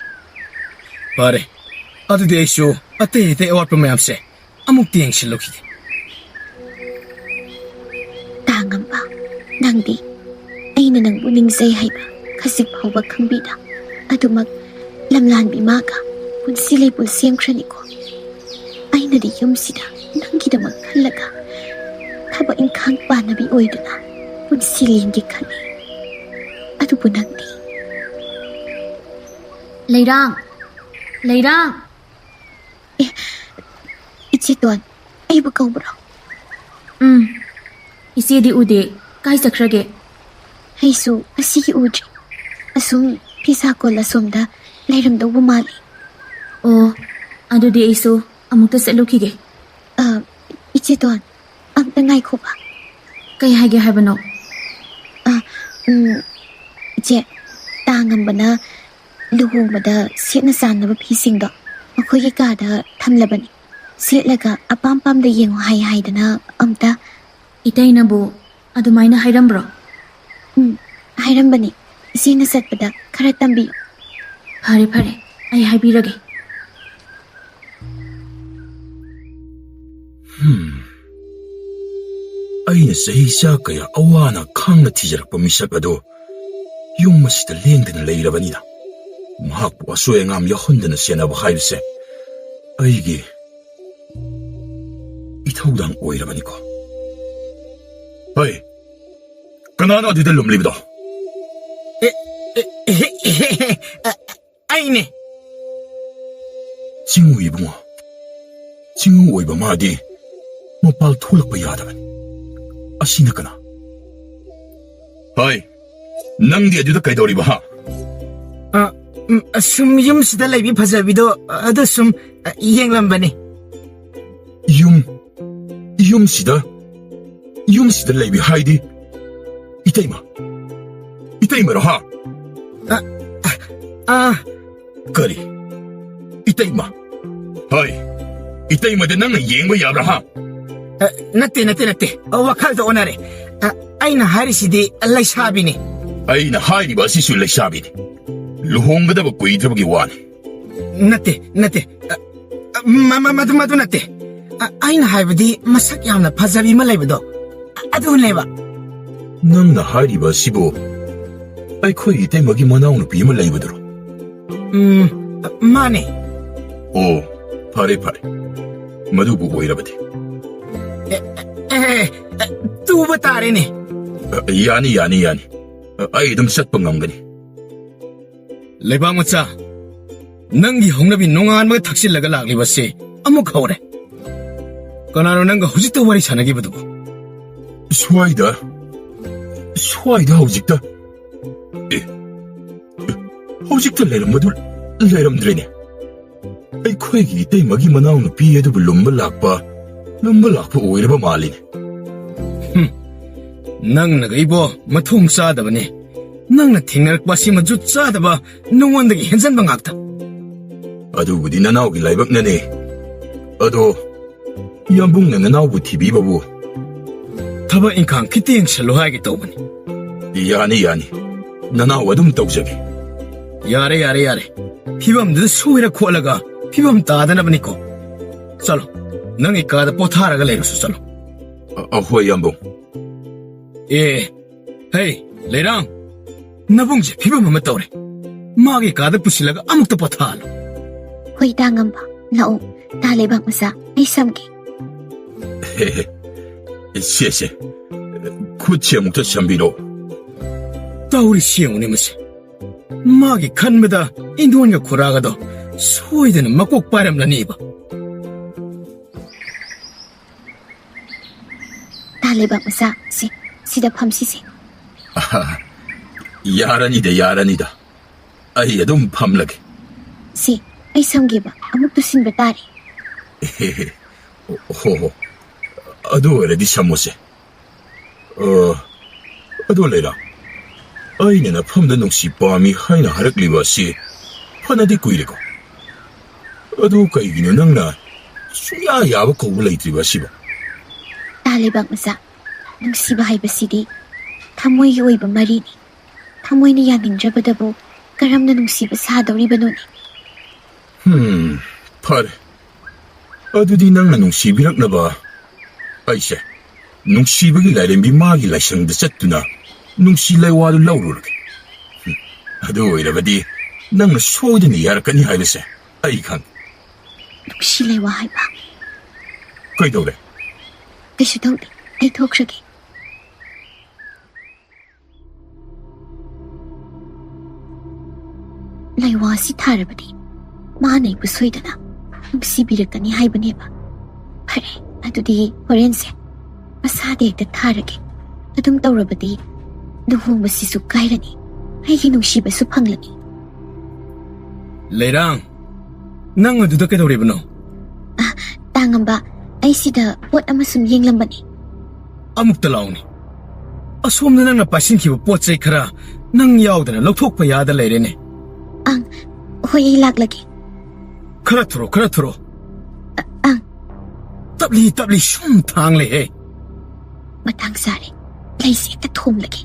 ꯐꯔꯦ ꯑꯗꯨꯗꯤ ꯑꯩꯁꯨ ꯑꯇꯩ ꯑꯋꯥꯠꯄ ꯃꯌꯥꯝꯁꯦ ꯑꯃꯨꯛꯇ ꯌꯦꯡꯁꯤꯜꯂꯨꯈꯤꯒꯦ ꯇꯥꯡꯉꯝꯕ ꯅꯪꯗꯤ ꯑꯩꯅ ꯅꯪꯕꯨ ꯅꯤꯡꯖꯩ ꯍꯥꯏꯕ ꯈꯖꯤꯛ ꯐꯥꯎꯕ ꯈꯪꯕꯤꯗ ꯑꯗꯨꯃꯛ ꯂꯝꯂꯥꯟꯕꯤ ꯃꯥꯒ ꯄꯨꯟꯁꯤ ꯂꯩꯄꯨꯟ ꯁꯦꯝꯈ꯭ꯔꯅꯤꯀꯣ ꯑꯩꯅꯗꯤ ꯌꯨꯝꯁꯤꯗ ꯅꯪꯒꯤꯗꯃꯛ ꯈꯜꯂꯒ ꯊꯕꯛ ꯏꯪꯈꯥꯡ ꯄꯥꯟꯅꯕꯤ ꯑꯣꯏꯗꯨꯅ ꯄꯨꯟꯁꯤ ꯂꯦꯟꯒꯦ ꯈꯜꯂꯤ ꯑꯗꯨꯕꯨ ꯅꯪꯗꯤ ꯂꯩꯔꯥꯡ 이치돈 ꯑꯩꯕꯨ ꯀꯧꯕ꯭ꯔꯣ 이세디 우데 ꯀꯥꯏ ꯆꯠꯈ꯭ꯔꯒꯦ ꯑꯩꯁꯨ ꯑꯁꯤꯒꯤ ꯎꯗ꯭ꯔꯤ ꯑꯁꯨꯝ ꯐꯤꯁꯥꯀꯣꯜ ꯑꯁꯣꯝꯗ ꯂꯩꯔꯝꯗꯧꯕ ꯃꯥꯜꯂꯤ ꯑꯣ ꯑꯗꯨꯗꯤ ꯑꯩꯁꯨ ꯑꯃꯨꯛꯇ ꯆꯠꯂꯨꯈꯤꯒꯦ 이치돈 ꯑꯝꯇ ꯉꯥꯏꯈꯣꯕ ꯀꯩ ꯍꯥꯏꯒꯦ ꯍꯥꯏꯕꯅꯣ 이제 ꯇꯥꯡꯉꯝꯕꯅ ꯂꯨꯍꯣꯡꯕꯗ ꯁꯦꯠꯅ ꯆꯥꯅꯕ ꯐꯤꯁꯤꯡꯗꯣ ꯃꯈꯣꯏꯒꯤ ꯀꯥꯗ ꯊꯝꯂꯕꯅꯤ ꯁꯦꯠꯂꯒ ꯑꯄꯥꯝ ꯄꯥꯝꯗ ꯌꯦꯡꯉꯨ ꯍꯥꯏꯗꯅ ꯑꯝꯇ 이때이나부 ꯑꯗꯨꯃꯥꯏꯅ ꯍꯥꯏꯔꯝꯕ꯭ꯔꯣ ꯍꯥꯏꯔꯝꯕꯅꯤ ꯏꯆꯦꯅ ꯆꯠꯄꯗ ꯈꯔ ꯇꯝꯕꯤꯌꯨ ꯐꯔꯦ ꯑꯩ ꯍꯥꯏꯕꯤꯔꯒꯦ ꯑꯩꯅ ꯆꯍꯤ ꯆꯥ ꯀꯌꯥ ꯑꯋꯥꯅ ꯈꯥꯡꯅ ꯊꯤꯖꯔꯛꯄ ꯃꯤꯁꯛ ꯑꯗꯨ ꯌꯨꯝ ꯑꯁꯤꯗ ꯂꯦꯡꯗꯅ ꯂꯩꯔꯕꯅꯤꯅ ꯃꯍꯥꯛꯄꯨ ꯑꯁꯣꯏ ꯑꯉꯥꯝ ꯌꯥꯎꯍꯟꯗꯅ ꯁꯦꯟꯅꯕ ꯍꯥꯏꯕꯁꯦ ꯑꯩꯒꯤ ꯏꯊꯧꯗꯥꯡ ꯑꯣꯏꯔꯕꯅꯤꯀꯣ ꯍꯣꯏ ꯀꯅꯥꯅꯣ ꯑꯗꯨꯗ ꯂꯨꯝꯂꯤꯕꯗꯣ ꯑꯩꯅꯦ ꯆꯤꯡꯎ ꯏꯕꯨꯡꯉꯣ ꯆꯤꯡꯎ ꯑꯣꯏꯕ ꯃꯥꯗꯤ ꯃꯄꯥꯜ ꯊꯣꯛꯂꯛꯄ ꯌꯥꯗꯕꯅꯤ ꯑꯁꯤꯅ ꯀꯅꯥ ꯍꯣꯏ ꯅꯪꯗꯤ ꯑꯗꯨꯗ ꯀꯩꯗꯧꯔꯤꯕ ꯍꯥ ꯁꯨꯝ ꯌꯨꯝꯁꯤꯗ ꯂꯩꯕꯤ ꯐꯖꯕꯤꯗꯣ ꯑꯗꯨ ꯁꯨꯝ ꯌꯦꯡꯂꯝꯕꯅꯤ ꯌꯨꯝꯁꯤꯗ ꯂꯩꯕꯤ ꯍꯥꯏꯗꯤ 이때이마로 하 그리 이때이마 하이 이때이마데 낭나 예행바 야브라 하 ꯅꯠꯇꯦ ꯋꯥꯈꯜꯗ ꯑꯣꯟꯅꯔꯦ ꯑꯩꯅ ꯍꯥꯏꯔꯤꯁꯤꯗꯤ ꯂꯩꯁꯥꯕꯤꯅꯤ ꯑꯩꯅ ꯍꯥꯏꯔꯤꯕ ꯑꯁꯤꯁꯨ ꯂꯩꯁꯥꯕꯤꯅꯤ ꯂꯨꯍꯣꯡꯒꯗꯕ ꯀꯨꯏꯗ꯭ꯔꯕꯒꯤ ꯋꯥꯅꯤ ꯅꯠꯇꯦ ꯃꯗꯨ ꯅꯠꯇꯦ ꯑꯩꯅ ꯍꯥꯏꯕꯗꯤ ꯃꯁꯛ ꯌꯥꯝꯅ ꯐꯖꯕꯤ ꯑꯃ ꯂꯩꯕꯗꯣ ꯑꯗꯨꯅꯦꯕ ꯅꯪꯅ ꯍꯥꯏꯔꯤꯕ ꯑꯁꯤꯕꯨ ꯑꯩꯈꯣꯏ ꯏꯇꯩꯃꯒꯤ ꯃꯅꯥꯎꯅꯨꯄꯤ ꯑꯃ ꯂꯩꯕꯗꯨꯔꯣ ꯃꯥꯅꯦ ꯑꯣ ꯐꯔꯦ ꯃꯗꯨꯕꯨ ꯑꯣꯏꯔꯕꯗꯤ ꯇꯨꯕ ꯇꯥꯔꯦꯅꯦ ꯌꯥꯅꯤ ꯑꯩ ꯑꯗꯨꯝ ꯆꯠꯄ ꯉꯝꯒꯅꯤ ꯂꯩꯕꯥꯛ ꯃꯆꯥ ꯅꯪꯒꯤ ꯍꯧꯅꯕꯤ ꯅꯣꯡꯉꯥꯟꯕꯒ ꯊꯛꯆꯤꯜꯂꯒ ꯂꯥꯛꯂꯤꯕꯁꯦ ꯑꯃꯨꯛ ꯍꯧꯔꯦ ꯀꯅꯥꯅꯣ ꯅꯪꯒ ꯍꯧꯖꯤꯛꯇ ꯋꯥꯔꯤ ꯁꯥꯟꯅꯈꯤꯕꯗꯨꯕꯨ ꯁ꯭ꯋꯥꯏꯗ ꯍꯧꯖꯤꯛꯇ ꯍꯧꯖꯤꯛꯇ ꯂꯩꯔꯝꯕꯗꯨ ꯂꯩꯔꯝꯗ꯭ꯔꯦꯅꯦ ꯑꯩꯈꯣꯏꯒꯤ ꯏꯇꯩꯃꯒꯤ ꯃꯅꯥꯎꯅꯨꯄꯤ ꯑꯗꯨꯕꯨ ꯂꯨꯝꯕ ꯂꯥꯛꯄ ꯑꯣꯏꯔꯕ ꯃꯥꯜꯂꯤꯅꯦ ꯅꯪꯅꯒ ꯏꯕꯣ ꯃꯊꯣꯡ ꯆꯥꯗꯕꯅꯦ ꯅꯪꯅ ꯊꯦꯡꯅꯔꯛꯄ ꯑꯁꯤ ꯃꯖꯨꯠ ꯆꯥꯗꯕ ꯅꯉꯣꯟꯗꯒꯤ ꯍꯦꯟꯖꯟꯕ ꯉꯥꯛꯇ ꯑꯗꯨꯕꯨꯗꯤ ꯅꯅꯥꯎꯒꯤ ꯂꯥꯏꯕꯛꯅꯅꯦ ꯑꯗꯣ ꯌꯥꯝꯕꯨꯡꯅ ꯅꯅꯥꯎꯕꯨ ꯊꯤꯕꯤꯕꯕꯨ ꯊꯕꯛ ꯏꯪꯈꯥꯡ ꯈꯤꯇ ꯌꯦꯡꯁꯜꯂꯨ ꯍꯥꯏꯒꯦ ꯇꯧꯕꯅꯤ ꯌꯥꯅꯤ ꯅꯅꯥꯎ ꯑꯗꯨꯝ ꯇꯧꯖꯒꯦ ꯌꯥꯔꯦ ꯐꯤꯕꯝꯗꯨꯗ ꯁꯣꯏꯔ ꯈꯣꯠꯂꯒ ꯐꯤꯕꯝ ꯇꯥꯗꯅꯕꯅꯤꯀꯣ ꯆꯠꯂꯣ ꯅꯪꯒꯤ ꯀꯥꯗ ꯄꯣꯊꯥꯔꯒ ꯂꯩꯔꯨꯁꯨ ꯆꯠꯂꯣ ꯍꯣꯏ ꯌꯥꯝꯕꯨꯡ ꯍꯩ ꯂꯩꯔꯥꯡ ꯅꯕꯨꯡꯁꯦ ꯐꯤꯕꯝ ꯑꯃ ꯇꯧꯔꯦ ꯃꯥꯒꯤ ꯀꯥꯗ ꯄꯨꯁꯤꯜꯂꯒ ꯑꯃꯨꯛꯇ ꯄꯣꯊꯥꯍꯜꯂꯣ ꯍꯣꯏ ꯇꯥꯉꯝꯕ ꯂꯥꯛꯑꯣ ꯇꯥ ꯂꯩꯕꯥꯛ ꯃꯆꯥ ꯑꯩ ꯁꯝꯒꯦ ꯁꯦ ꯈꯨꯠꯁꯦ ꯑꯃꯨꯛꯇ ꯁꯝꯕꯤꯔꯣ ꯇꯧꯔꯤꯁꯤ ꯌꯦꯡꯉꯨꯅꯦ ꯃꯁꯦ ꯃꯥꯒꯤ ꯈꯟꯕꯗ ꯏꯟꯗꯣꯟꯒ ꯈꯨꯔꯥꯒꯗꯣ ꯁꯣꯏꯗꯅ ꯃꯀꯣꯛ ꯄꯥꯏꯔꯝꯂꯅꯤꯕ ꯇꯥ ꯂꯩꯕꯥꯛ ꯃꯆꯥ ꯁꯤꯗ ꯐꯝꯁꯤꯁꯦ ꯌꯥꯔꯅꯤꯗ ꯑꯩ ꯑꯗꯨꯝ ꯐꯝꯂꯒꯦ ꯑꯩ ꯁꯝꯒꯦꯕ ꯑꯃꯨꯛ ꯇꯨꯁꯤꯟꯕ ꯇꯥꯔꯦ ꯍꯣ ꯑꯗꯨ ꯑꯣꯏꯔꯗꯤ ꯁꯝꯃꯨꯁꯦ ꯑꯗꯣ ꯂꯩꯔꯥ ꯑꯩꯅ ꯅꯐꯝꯗ ꯅꯨꯡꯁꯤ ꯄꯥꯝꯃꯤ ꯍꯥꯏꯅ ꯍꯥꯏꯔꯛꯂꯤꯕ ꯑꯁꯤ ꯐꯅꯗꯤ ꯀꯨꯏꯔꯦꯀꯣ ꯑꯗꯨ ꯀꯩꯒꯤꯅꯣ ꯅꯪꯅ ꯁꯨꯡꯌꯥ ꯌꯥꯕ ꯀꯧꯕ ꯂꯩꯇ꯭ꯔꯤꯕ ꯑꯁꯤꯕ ꯇꯥ ꯂꯩꯕꯥꯛ ꯃꯆꯥ ꯅꯨꯡꯁꯤꯕ ꯍꯥꯏꯕꯁꯤꯗꯤ ꯊꯃꯣꯏꯒꯤ ꯑꯣꯏꯕ ꯃꯔꯤꯅꯤ ꯊꯃꯣꯏꯅ ꯌꯥꯅꯤꯡꯗ꯭ꯔꯕꯗꯕꯨ ꯀꯔꯝꯅ ꯅꯨꯡꯁꯤꯕ ꯁꯥꯗꯧꯔꯤꯕꯅꯣꯅꯦ ꯐꯔꯦ ꯑꯗꯨꯗꯤ ꯅꯪꯅ ꯅꯨꯡꯁꯤꯕꯤꯔꯛꯅꯕ ꯑꯩꯁꯦ ꯅꯨꯡꯁꯤꯕꯒꯤ ꯂꯥꯏꯔꯦꯝꯕꯤ ꯃꯥꯒꯤ ꯂꯥꯏꯁꯪꯗ ꯆꯠꯇꯨꯅ ꯅꯨꯡꯁꯤ ꯂꯩꯋꯥꯗꯨ ꯂꯧꯔꯨꯔꯒꯦ ꯑꯗꯨ ꯑꯣꯏꯔꯕꯗꯤ ꯅꯪꯅ ꯁꯣꯏꯗꯅ ꯌꯥꯔꯛꯀꯅꯤ ꯍꯥꯏꯕꯁꯦ ꯑꯩ ꯈꯪꯉꯤ ꯅꯨꯡꯁꯤ ꯂꯩꯋꯥ ꯍꯥꯏꯕ ꯀꯩꯗꯧꯔꯦ ꯀꯩꯁꯨ ꯇꯧꯗꯦ ꯑꯩ ꯊꯣꯛꯈ꯭ꯔꯒꯦ ꯂꯩꯋꯥꯁꯤ ꯊꯥꯔꯕꯗꯤ ꯃꯥꯅ ꯑꯩꯕꯨ ꯁꯣꯏꯗꯅ ꯅꯨꯡꯁꯤꯕꯤꯔꯛꯀꯅꯤ ꯍꯥꯏꯕꯅꯦꯕ ꯐꯔꯦ ꯑꯗꯨꯗꯤ ꯍꯣꯔꯦꯟꯁꯦ ꯃꯁꯥꯗ ꯍꯦꯛꯇ ꯊꯥꯔꯒꯦ ꯑꯗꯨꯝ ꯇꯧꯔꯕꯗꯤ ꯂꯨꯍꯣꯡꯕꯁꯤꯁꯨ ꯀꯥꯏꯔꯅꯤ ꯑꯩꯒꯤ ꯅꯨꯡꯁꯤꯕꯁꯨ ꯐꯪꯂꯅꯤ ꯂꯩꯔꯥꯡ ꯅꯪ ꯑꯗꯨꯗ ꯀꯩꯗꯧꯔꯤꯕꯅꯣ ꯇꯥꯉꯝꯕ ꯑꯩ ꯁꯤꯗ ꯄꯣꯠ ꯑꯃ ꯁꯨꯝ ꯌꯦꯡꯂꯝꯕꯅꯤ ꯑꯃꯨꯛꯇ ꯂꯥꯎꯅꯤ ꯑꯁꯣꯝꯗ ꯅꯪꯅ ꯄꯥꯏꯁꯤꯟꯈꯤꯕ ꯄꯣꯠ ꯆꯩ ꯈꯔ ꯅꯪ ꯌꯥꯎꯗꯅ ꯂꯧꯊꯣꯛꯄ ꯌꯥꯗ ꯂꯩꯔꯦꯅꯦ ꯍꯣꯏ ꯑꯩ ꯂꯥꯛꯂꯒꯦ खरा थुरो तबली सुम थांग ले है मतंग सारे लैसे एक थोम लगे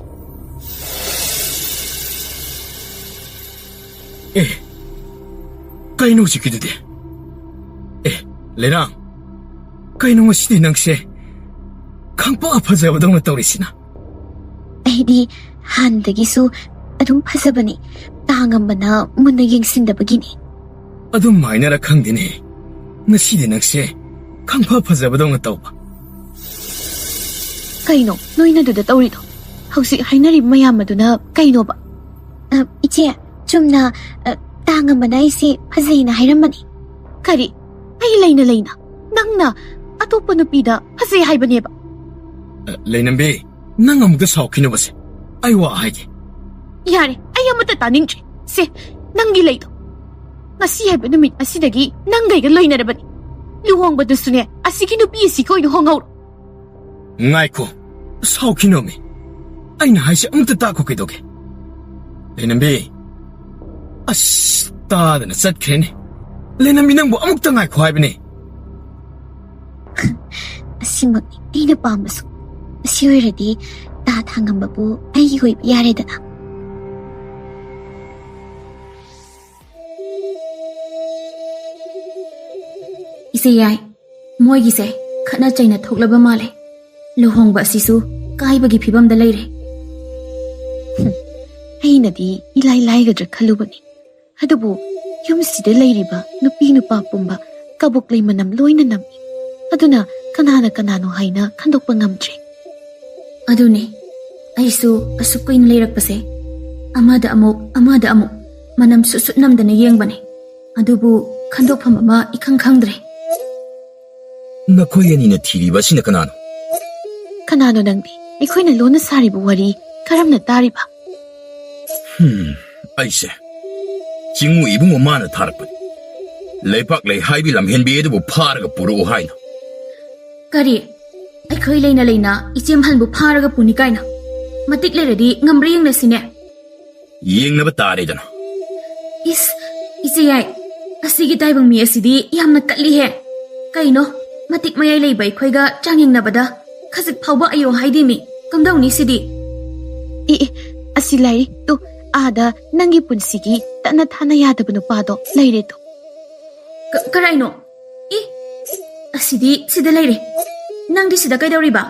कईनो जिकिदे लेना कईनो मसिदी नंगसे खंपा फजबदों तौरिसिना ऐदी हानदगिसु अदुम फजबनी तांगमबना मुन्ना येंसिंदबगिनी अदुम माइनरा खंगदिने ngasidi nangse khangpha phajabadong tawba kaino noina duda tawrido hausi hainari mayam maduna kaino ba iche chumna tangambana isi phajaina hairamani kari ai leina nangna atopa nupida phajai haibane ba leinambe nangamda saukino base ai wa haige yare ai amata taningtre se nangi leido ngasi haiba numit asidagi nangai ga loinarabani luhongbadusune asigi nupi isi ko hongaur ngaiko saukino me aina haise amta ta ko kedoge lenambe asta dana satkrene lenambi nangbo amukta ngai ko haibane asimak ina pambasu asioradi ta thangam babu ai hoi yare dana Ise yai, moi gise, khana chaina thoklaba male. Luhongba asisu, kaibagi phibam da leire. ꯑꯩꯅꯗꯤ ꯏꯂꯥꯏ ꯂꯥꯏꯒꯗ꯭ꯔꯥ ꯈꯜꯂꯨꯕꯅꯤ ꯑꯗꯨꯕꯨ ꯌꯨꯝꯁꯤꯗ ꯂꯩꯔꯤꯕ ꯅꯨꯄꯤ ꯅꯨꯄꯥ ꯄꯨꯝꯕ ꯀꯕꯣꯛ ꯂꯩ ꯃꯅꯝ ꯂꯣꯏꯅ ꯅꯝꯃꯤ ꯑꯗꯨꯅ ꯀꯅꯥꯅ ꯀꯅꯥꯅꯣ ꯍꯥꯏꯅ ꯈꯟꯗꯣꯛꯄ ꯉꯝꯗ꯭ꯔꯦ Adune, aisu asuk kuin leirakpase. Amada amuk manam susut namdana yengbane. Adubu khandokpham ama ikhang khangdre. Nakhoi anina thiribasina kanano? ꯀꯅꯥꯅꯣ ꯅꯪꯗꯤ ꯑꯩꯈꯣꯏꯅ ꯂꯣꯟꯅ ꯁꯥꯔꯤꯕ ꯋꯥꯔꯤ ꯀꯔꯝꯅ ꯇꯥꯔꯤꯕ ꯑꯩꯁꯦ ꯆꯤꯡꯃꯨ ꯏꯕꯨꯡ ꯃꯃꯥꯅ ꯊꯥꯔꯛꯄꯅꯤ ꯂꯩꯄꯥꯛ ꯂꯩ ꯍꯥꯏꯕꯤ ꯂꯝꯍꯦꯟꯕꯤ ꯑꯗꯨꯕꯨ ꯐꯥꯔꯒ ꯄꯨꯔꯛꯎ ꯍꯥꯏꯅ Kari, aikhoi leina ichem halbu pharaga puni kaina. Matik leradi ngambre yengna sine. ꯌꯦꯡꯅꯕ ꯇꯥꯔꯦꯗꯅ Ise yai, asigi taibang mi asidi yamna katli he. Kaino, matik mayai leiba aikhoi ga changingnabada khasik phawba ayo haidi mi. Kamdawni sidi. ꯑꯁꯤ ꯂꯥꯏꯔꯤꯛꯇꯨ ꯑꯥꯗ ꯅꯪꯒꯤ ꯄꯨꯟꯁꯤꯒꯤ ꯇꯠꯅ ꯊꯥꯅ ꯌꯥꯗꯕ ꯅꯨꯄꯥꯗꯣ ꯂꯩꯔꯦꯗꯣ Karaino? Asidi sida leire. Nangdi sida kaidawriba?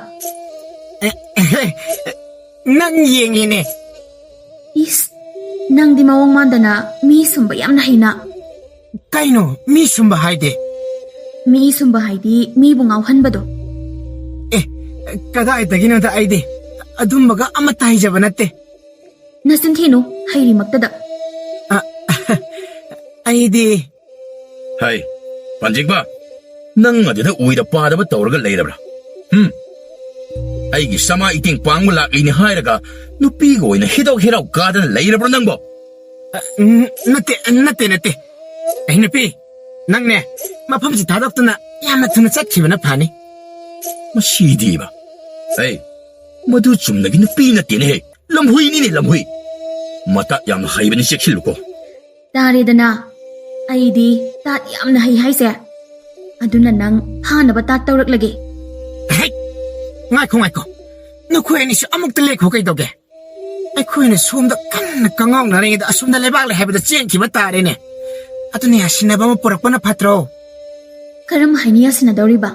Nang yengine. Nangdi mawang mandana mi sumba yamna haina. Kaino, mi sumba haide. Mi sumba haidi mi bungaw hanbado. Kadaitagino da aide. Adumbaga amata hijaba natte. Nasinthino hairi magtada. Aide. Hai, Panjingba, nang adida uida padaba tawraga leirabra. Aigi sama iting pangmu laklini hairaga nupigo ina hidaw kadana leirabra nangbo. Natte. Ay nupi, nangne, mapamsi tadaktuna yamna tuna chatkibana pani. Masidi ba? Hey, madu chumnagi nupi nattene he. Lamhui ni lamhui. Mata yamna haibani sekhiluko. Taredana, aidi tat yamna hai haise. Aduna nang hanaba tat tawraklage. Hey, ngaiko. Nukhoi ni su amukta lekho kaidoge. Aikhoi na somda kanna kangong na ringida asumda lebak le habida chenkhiba tare ne. Aduni asinaba ma purakpana phatro. Karam haini asinadawriba?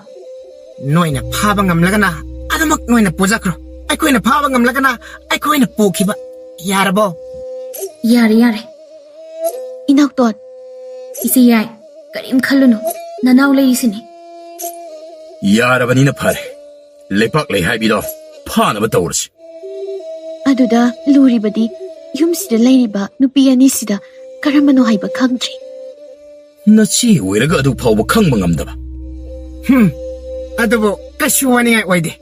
Noina phaba ngamlagana adamak noina pujakro. Aikhoi na phaba ngamlagana aikhoi na pukhiba. Yarabo? Yare. Inauton. Ise yai, karim khalunu. Nanaw leisini. Yarabanina phare. Lepak lei haibido phanaba tawrasi. ꯑꯗꯨꯗ ꯂꯨꯔꯤꯕꯗꯤ ꯌꯨꯝꯁꯤꯗ ꯂꯩꯔꯤꯕ ꯅꯨꯄꯤ ꯑꯅꯤꯁꯤꯗ ꯀꯔꯝꯕꯅꯣ ꯍꯥꯏꯕ ꯈꯪꯗ꯭ꯔꯤ Nachi oiraga adu phawba khangba ngamdaba. Adubo kasu waningai oide.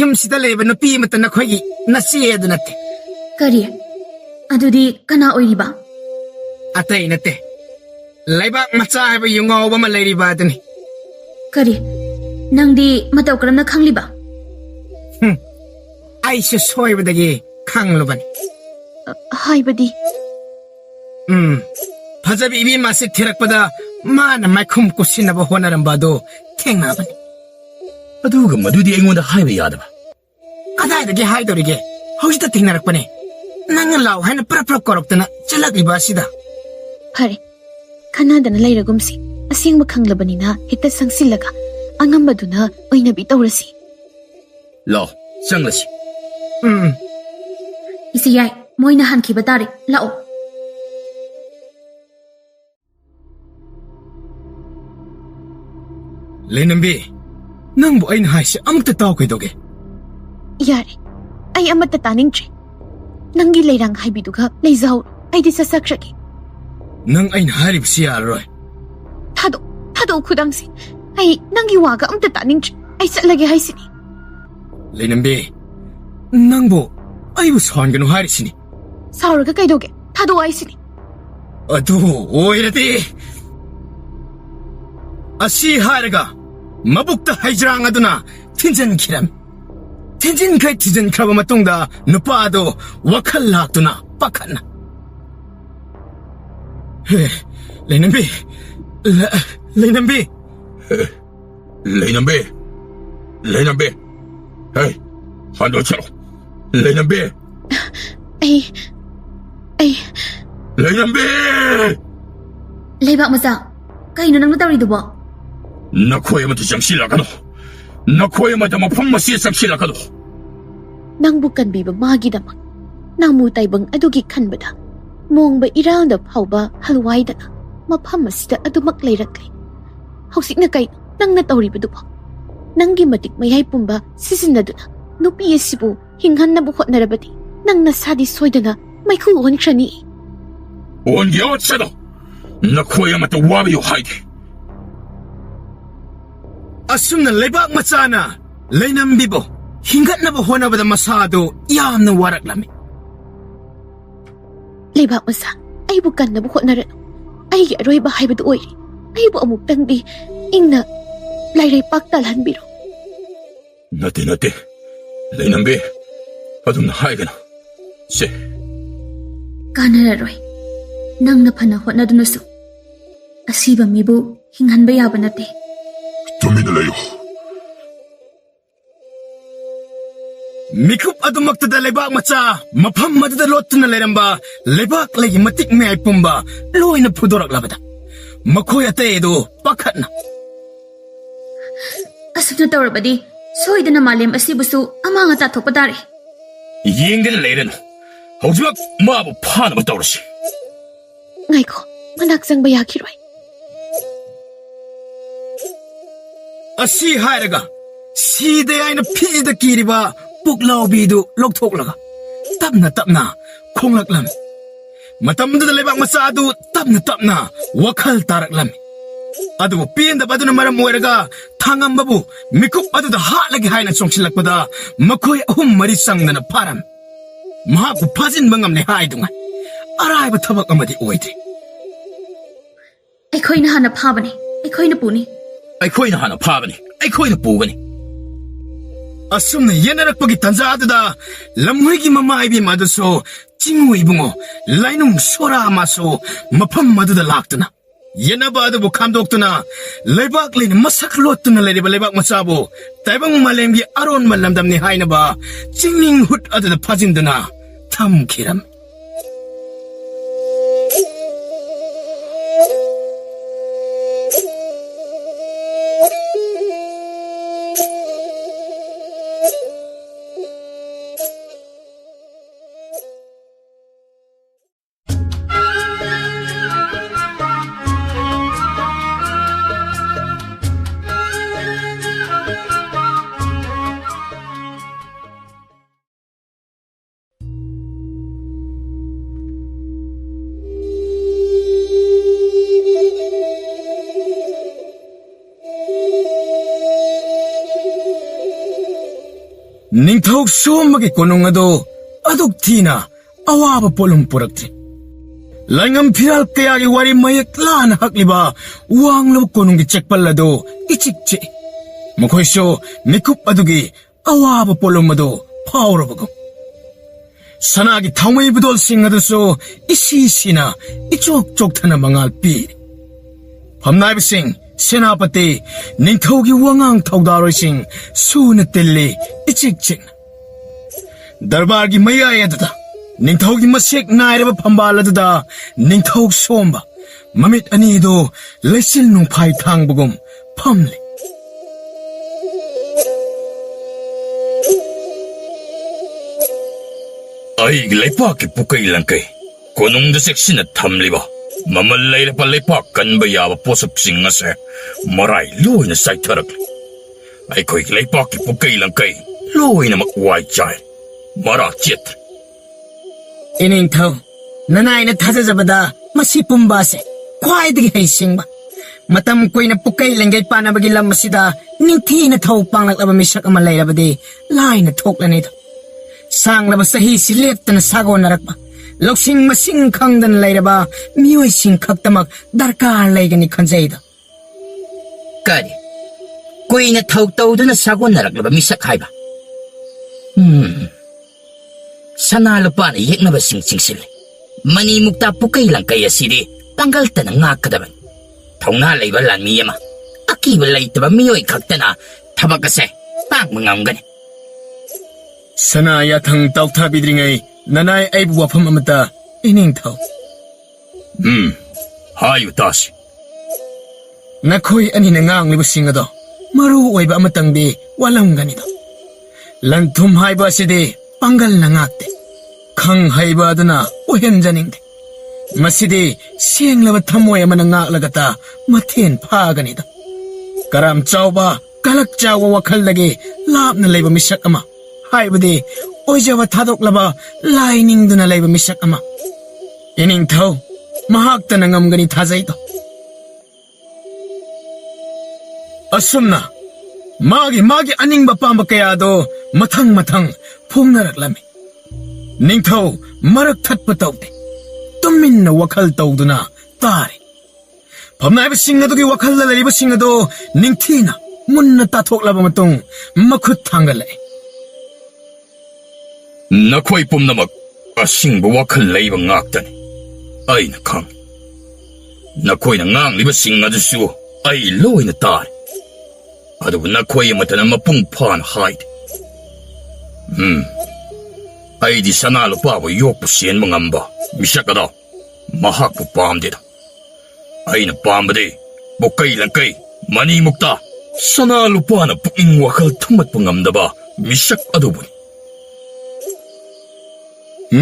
Yumsida leba nupi mata nakhoi nachi edu natte. Kari, adudi kana oiriba? Atai natte. Laibak macha haiba yungawba ma leiriba aduni. Kari, nangdi mataw karamna khangliba? Aishu soibadagi khanglubani. ꯍꯥꯏꯕꯗꯤ Fajabi ibi masik thirakpada mana maikhum kusinaba honaramba ado thengnabani. Aduga madudi aingonda haiba yadaba. Kadaidagi haidorige hojita thengnarakpane. Nanga law haina prap koroktana chalagiba asida. ꯐꯔꯦ ꯈꯟꯅꯗꯅ ꯂꯩꯔꯒꯨꯝꯁꯤ ꯑꯁꯦꯡꯕ ꯈꯪꯂꯕꯅꯤꯅ ꯍꯦꯛꯇ ꯁꯪꯁꯤꯜꯂꯒ ꯑꯉꯝꯕꯗꯨꯅ ꯑꯣꯏꯅꯕꯤ ꯇꯧꯔꯁꯤ Lao, changlasi. Ise yai, moina hankhiba tare. Lao. Lenambi, nangbu aina haise amukta taw kaidoge. ꯌꯥꯔꯦ ꯑꯩ ꯑꯃꯠꯇ ꯇꯥꯅꯤꯡꯗ꯭ꯔꯦ ꯅꯪꯒꯤ ꯂꯩꯔꯥꯡ ꯍꯥꯏꯕꯤꯗꯨꯒ ꯂꯩꯖꯍꯧ ꯑꯩꯗꯤ ꯆꯠꯆꯈ꯭ꯔꯒꯦ Nang aina haribsi yaroi. ꯊꯥꯗꯣꯛ ꯈꯨꯗꯥꯡꯁꯤ ꯑꯩ ꯅꯪꯒꯤ ꯋꯥꯒ ꯑꯝꯇ ꯇꯥꯅꯤꯡꯗ꯭ꯔꯦ ꯑꯩ ꯆꯠꯂꯒꯦ ꯍꯥꯏꯁꯤꯅꯤ Lenambi, nangbu aibu songanu harisini. ꯁꯥꯎꯔꯒ ꯀꯩꯗꯧꯒꯦ ꯊꯥꯗꯣꯛ ꯍꯥꯏꯁꯤꯅꯤ Adu oirati. Asi haraga mabukta haijrang aduna tinjan kiram. Tinjan kai tinjan kraba matungda nupado wakhal laktuna pakana. Lenambi. Lenambi. Hey, hando chalo. Lenambi. ꯑꯩ Lenambi. Leibak maza, kaino nang natawridubo? 너코에마도 정실라가노. 너코에마도 마팜마시에 정실라가노. Nangbu kanbiba magidamak. Namu taibang adugi kanbada. Mongba iranda pauba halwaida. Mapamasida adumak layrakli. Hausik na kay nang natawribado pa. Nanggi matik mayay pumba sisinaduna. Nupi yesibu hinghan na bukot na rabati. Nang nasadi soydana may kuon siya ni. 온게 어쩌노? 너코에마도 와비요 하이디. Asumna lebak macana, lainam bibo, hingat na buhon na ba masado, yam na warak lami. Leibak masa, ay bukan na bukot na rin. Ay aroy bahay bado oy. Ay bu amuk tangbi, ingna, layray paktalan biro. 나대 레이남비 어둠 하이가나 세 Kanararoy. Nang napanahon na dunaso. Asiba mibo, hinghan bayaba nate. tumina layo Mikup adumak tada lebak maca, mapam madada lot na leramba, lebak lagi matik me ay pumba, loy na pudorak labada. Makoy ate edo, pakat na. Asap na tawrabadi, soy na malim asibusu amang atatok padari. 이행되는 레이는 하지막 마부 파나마 떠오르시 Ngay ko, manaksang bayakiroy. Asi hairaga, si de ay na pida kiriba, puklaw bidu loktoklaga. Tapna, konglak lam. Matamda da lebak masado, tapna, wakal tarak lam. Adu pinda badu na maram mueraga, tangam babu, mikup adu da ha lagi hay na songsilak pada, makoy marisang na na param. Mahaku pazin bangam ni hay dunga. Aray ba tabak amadi oide. Aikoy na hanap habani, aikoy na puni. 아이코이 나 하나 파바니 아이코이 나 보가니 Asum na yanarak pagi tanzado da, lamwegi mamaibi maduso, jingu ibungo, lainung sora amaso, mapam maduda laktuna. Yanaba adu bukam doktuna, lebak lin masak lotuna leriba lebak masabo, taibang malemgi aron malamdam ni hay na ba, jingning hut adu da pazinduna, tam kiram. Ningthok somagi konong ado, aduk tina, awaba polong purakti. Langam piral kaya ki wari mayak lan hakliba, uang lo konong ki cekpalado, ichikchi. Makoysyo, mikup adugi, awaba polong mado, paurabago. Sanagi tawmay budol singadaso, isi-isina, ichok-chok tana mangal pi. Pamnaibising, Senapati, ningthawgi wangang thawdaroising suna tilli ichik-chik. Darbargi mayay adada, ningthawgi masik nairaba phambal adada, ningthawg somba, mamit anido laisil nung phai thangbagum phamli. 아이 레파키 부카이 랑카이 고농도 섹시나 탐리바 마말라이레 발레파 간바야바 포섭싱나세 마라이 로이나 사이타락 아이코이 레파키 부카이 랑카이 로이나 막와이차이 마라 쳇 Iningthaw, nanay na thazazabada, masipumbase, kwaidagi haisingba. Matam ko'y napukay langgay pa na bagilang masida, ningti na thaw pang naglabamisak ang malay labadi, lahay na thokla nito. Sang labas sa hisilip na sago na rakba. Loksing masing kang dan lay raba, miyoy sing kaktamak, darkar lay gani kanzayda. Kari, ko'y na thaw-taw doon na sago na naglabamisak hayba. Sanalo pa na iyek na ba sing-sing-sil? Manimugta po kay lang kaya sidi, tanggal ta na nga kadaban. Taw nga lay balan miya ma. Aki balay taba miyoy kakta na, tabag kasi, pang mga gani. Sana yatang tawtabi dringay, nanay ay buwapam amata, iningthaw. 하유 다시 Nakoi ani na ngang libasing ado. Maru oiba amatangdi walang ganito. Lantum haiba sidi panggal na ngakte. Kang haiba aduna uhen janingde. Masidi siyang labat tamoy ama na ngaklagata matin pa ganito. Karam chawba kalak chawa wakal lagi lap na layba misak ama. Haiba di oijawa thadok laba laining do na layba misak ama. Ining thaw mahakta na ngam gani thazay to. Asumna magi aning bapamba kaya do matang phungnarak lami. Ningthaw marak thatpa tawte. Tumin na wakal tawduna tari. Pamnaiba singadugi wakal la laliba singado ningthina munna tathok laba matong makhut thangalay. Nakoi pumnamak asingba wakal layba ngaktani. Ay na kang. Nakoi na ngang liba singadusu ay loy na tari. Adubu nakoi matana mapung pan haid. Ay di sanalo pa bo yokpo siyan mangamba. Misakada mahakpo pamdida. Ay na pambade bukay lang kay manimukta. Sanalo pa na puking wakal tumat pangamdaba. Misak adubu.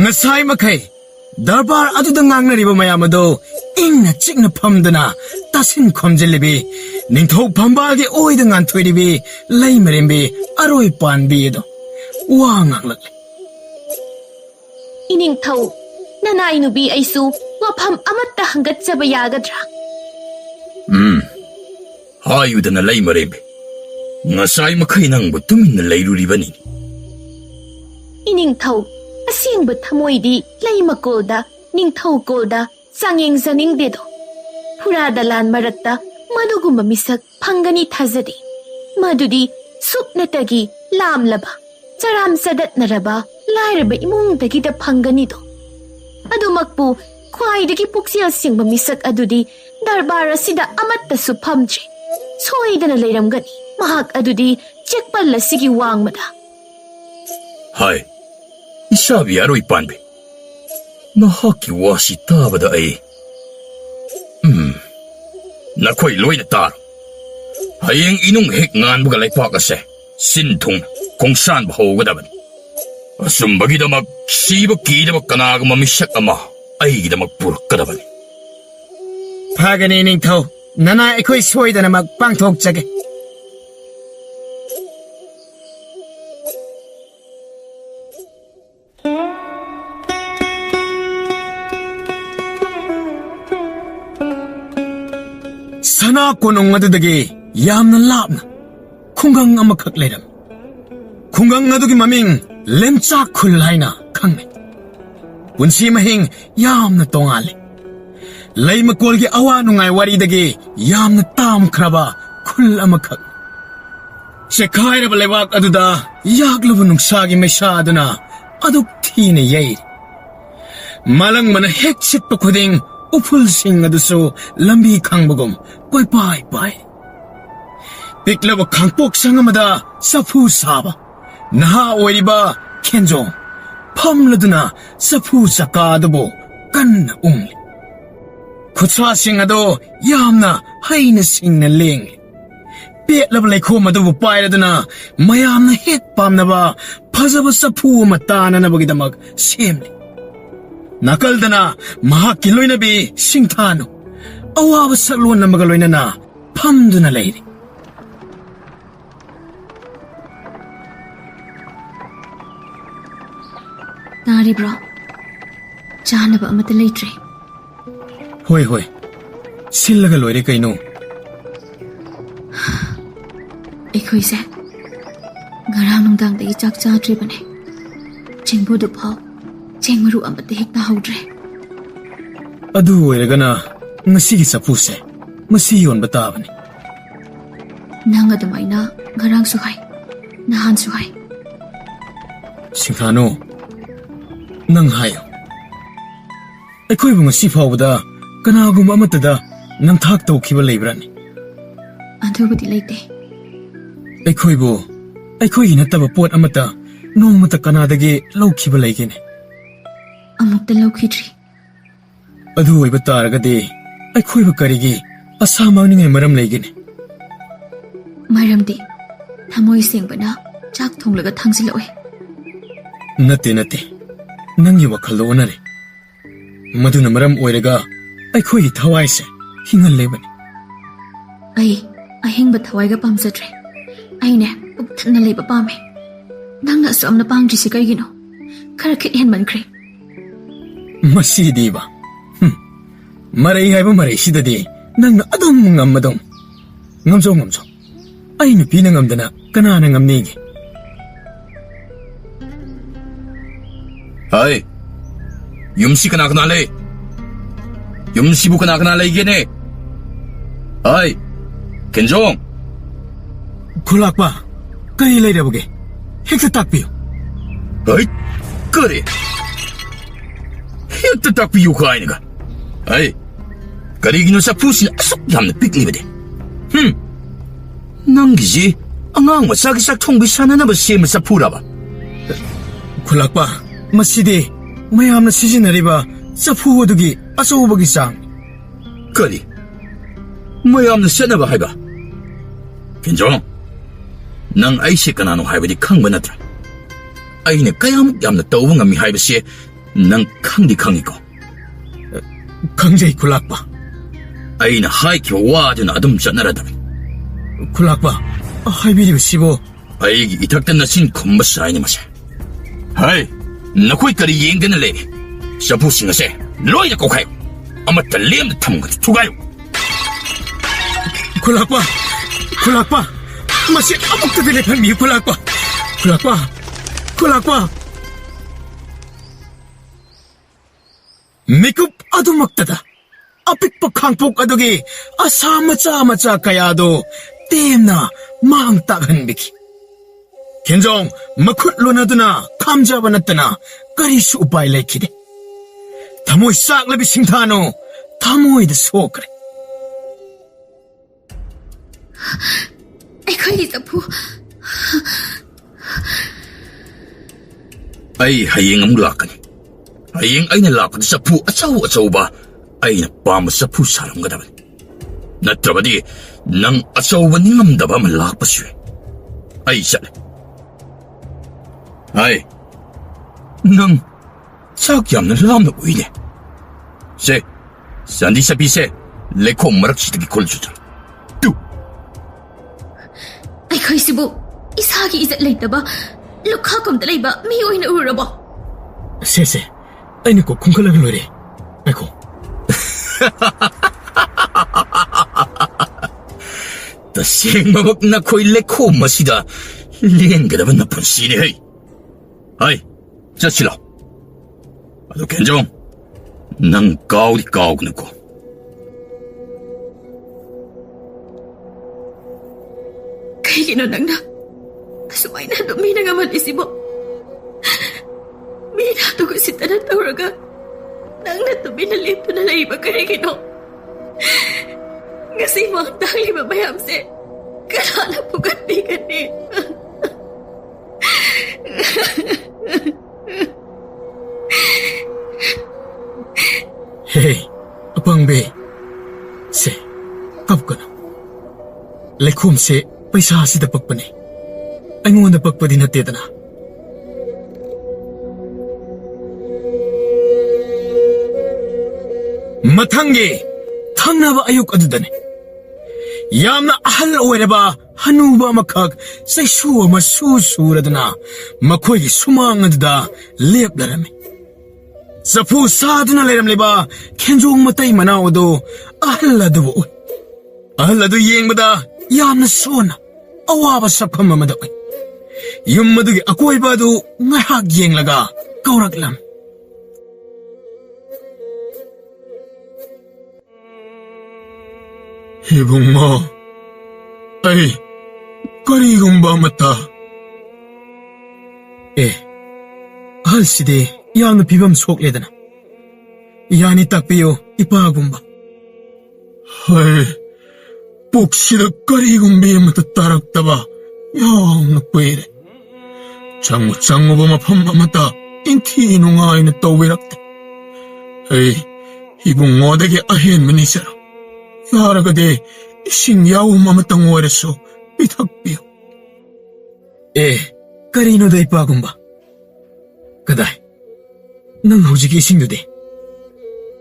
Ngasay makay darbar aduda ngang na riba mayamado ing na chik na pamdana tasin komjelibi ningthok pambagi oida ngan thoiribi lay marimbi aroy panbi do wangak lagle. Ining thau, nanay nubi ay su, wapam amata hanggat sa bayagadra. Hayo da na lay marebe. Ngasay makay nang butumin na lay ruribani. Ining thau, asing bat hamoy di lay makolda, ning thau kolda, sangyeng zaning dedo. Puradalan maratta, madugo mamisak panggani thazadi. Madudi, sup na tagi, lam laba. Charam sadat na raba, lairaba imong dagida pangganito. Adumakpo, kway dagi puksiyal sing mamisak adudi, darbara sida amat na supamche. Soy da na layram gani, mahak adudi, chekpal la sige wang mada. Hay, isabi aroy panbe. Mahaki wasi tabada ay. Nakoy loy na taro. Hayeng inong hek ngan bagalay pa kasi, sintung kung saan bahogadaban. Asumbagi da magsibag kida magkanaga mamisak ama, ay da magpurk kadaban. Pagani ningthaw nana ako'y soy da na magpangthok jage. Sana kunong adudagi yamna lapna khungang amakak layram. Khungang adugi maming lemchak khul haina khangme. Punsi mahing yamna tongale. Lay makolgi awa nungay wari dagi yamna tam kraba khul amakak. Sekhaira balewak aduda yaglabu nungsagi mesha aduna aduk thine yay. Malang mana hek sitpa khuding upul sing aduso lambi khangbagum koi pai. Piklaba khangpok sangamada safu saba. Naha oiriba kenjo pamladuna safu sakadabo kanna ungli. Khutsa sing ado yamna haina sing na ling. Petlaba laikho madubu pairaduna mayamna hek pamnaba phazaba safu matana nabagidamag semli. Nakaldana mahaki loinabi singthano awaba saklon na magaloinana pamduna layri. Naribro, janaba amata laytre. Hoy, sillaga loire kaino. Ekoise, ngarang nungdang da ichak chadre bane. Chingbu du pao, chingmaru amata hekta haudre. Adu oiragana ngasigi sapuse masi yonba tabani. Nang adamaina ngarang suhay, nahan suhay. Singthano nang hayo. Ako'y ngasi fawda kanagum amatada nang thak tawkiba laybrani. Adubudi layte. Ako'y hinataba pot amata nongmata kanadagi lawkiba laygine. Amukta lawkidri. Adu oiba taragadi ako'y karigi asa mangningai maram leigini. ꯃꯔꯝꯗꯤ ꯊꯃꯣꯏ ꯁꯦꯡꯕꯅ ꯆꯥꯛ ꯊꯣꯡꯂꯒ ꯊꯥꯡꯖꯤꯜꯂꯛꯑꯣꯏ. Nate nate, nangi wakhal onare. Maduna maram oiraga aikhoi thawai se hingal lebani. ꯑꯩ ꯑꯍꯤꯡꯕ ꯊꯋꯥꯏꯒ ꯄꯥꯝꯖꯗ꯭ꯔꯦ. ꯑꯩꯅꯦ ꯄꯨꯛ ꯊꯟꯅ ꯂꯩꯕ ꯄꯥꯝꯃꯦ. ꯅꯪꯅ ꯑꯁꯨꯝꯅ ꯄꯥꯝꯗ꯭ꯔꯤꯁꯤ ꯀꯩꯒꯤꯅꯣ? ꯈꯔ ꯈꯤꯠ ꯍꯦꯟꯃꯟꯈ꯭ꯔꯦ. Masidi ba? Marai haiba marai sidadi nangna adum ngammadong. Ngamso. Ai nupi na ngamdana kanana ngamnigi. Hai, yumsi kana le. Yumsi bu kana le igene. Hai, Kenjong. Kulakpa, kari leirabuge. Hekta takpiyo. Hai, kare. Hekta takpiyo kainiga. Hai, karigino sa pusin asok yamna piklibade. Nangisi, angang masagisak tongbi sana na ba siyema sa pura ba? Kulakpa, masidi, mayamna sisinariba sa puwadugi asawabagi sang. Kari, mayamna sana ba haiba? Kenjong, nang ay si kanano haiba di kang ba natra? Ay na kayamuk yamna tawa nga mi haiba siya nang kang di kangi ko. Kangjay kulakpa. Ay na hai kiwa wado na adum sa naradami. Kulakpa, haibiribu sibo. Ay itaktan na sin kumbasay ni masya. Hai, nakoy kari yenggan na le. Sa pusin nga siya, loy na ko kayo. Amat talim na tamang ka tugayo. Kulakpa, masya amok tagilipan mi kulakpa. Mikup adumaktada. Apik pa kangpok adugi asama macha kayado temna mang tagan biki. Kenjong makutlo na duna kamjaba natana karisu upay laikide. Tamoy saklabi singtano tamoy da sokre. ꯑꯩꯈꯣꯏꯒꯤ ꯆꯐꯨ Ay hayeng amuk lakani. Hayeng ay na lakad sa pu asaw ba? Ay na pama sa pu sarong gadaban. Natrabadi nang asaw ba ningamdaba malakpas yun. Ay sal. Ay, nang sakyam na lam na uine. Se, sandi sabi se, lekong maraksitagi kulsutan. ꯑꯩꯈꯣꯏꯁꯤꯕꯨ ꯏꯁꯥꯒꯤ ꯏꯖꯠ ꯂꯩꯇꯕ ꯂꯨꯈꯥꯛꯀꯨꯝꯗ ꯂꯩꯕ ꯃꯤ ꯑꯣꯏꯅ ꯎꯔꯕꯣ? Se, ayna ko kungkalaga lore. Ako. Taseng mabak na ko'y lekho masida, liyan ka naman na pansini hay. Ay, sa sila. Ano Kenjong, nang kaw na ko. Kaygino nangna, asumay na dumi na nga malisibo. Minato ko si Tanan Tauraga, nang natumi na lito na laiba kaygino. Ngasi mo ang tali babayam si, karana pugat bigan ni. Hey, apang be. Se, kap ka na. Lekhum se, paisa sida pagpani. Ay mo na pagpadi na teta na. Matangi, tangnaba ayok adudane. Yamna ahal oireba hanuba makak say suwa masusuradana makoy sumang aduda leplarame. Sapu saduna leram leba kenjong matay manawado ahal adu yengbada yamna sona awaba sapam madaoy. Yung madugi akoy badu ngahag yenglaga kauraklam. Ibong mo, ay, karigong ba mata? Ahal side, yan na pibam sokle dana. Yan itakpiyo, ipagong ba? Ay, puksida karigong ba matatarak taba, yang napwede. Chango ba mapamamata, inti inungay na tawirakta. Ay, ibong mo dagi ahin manisara. ꯌꯥꯔꯒꯗꯤ ꯏꯁꯤꯡ ꯌꯥꯎꯝ ꯑꯃꯇꯪ ꯑꯣꯏꯔꯁꯨ ꯄꯤꯊꯛꯄꯤꯌꯨ. ꯀꯔꯤꯅꯣꯗ ꯏꯄꯥꯒꯨꯝꯕ? ꯀꯗꯥꯏ? ꯅꯪ ꯍꯧꯖꯤꯛꯀꯤ ꯏꯁꯤꯡꯗꯨꯗꯤ?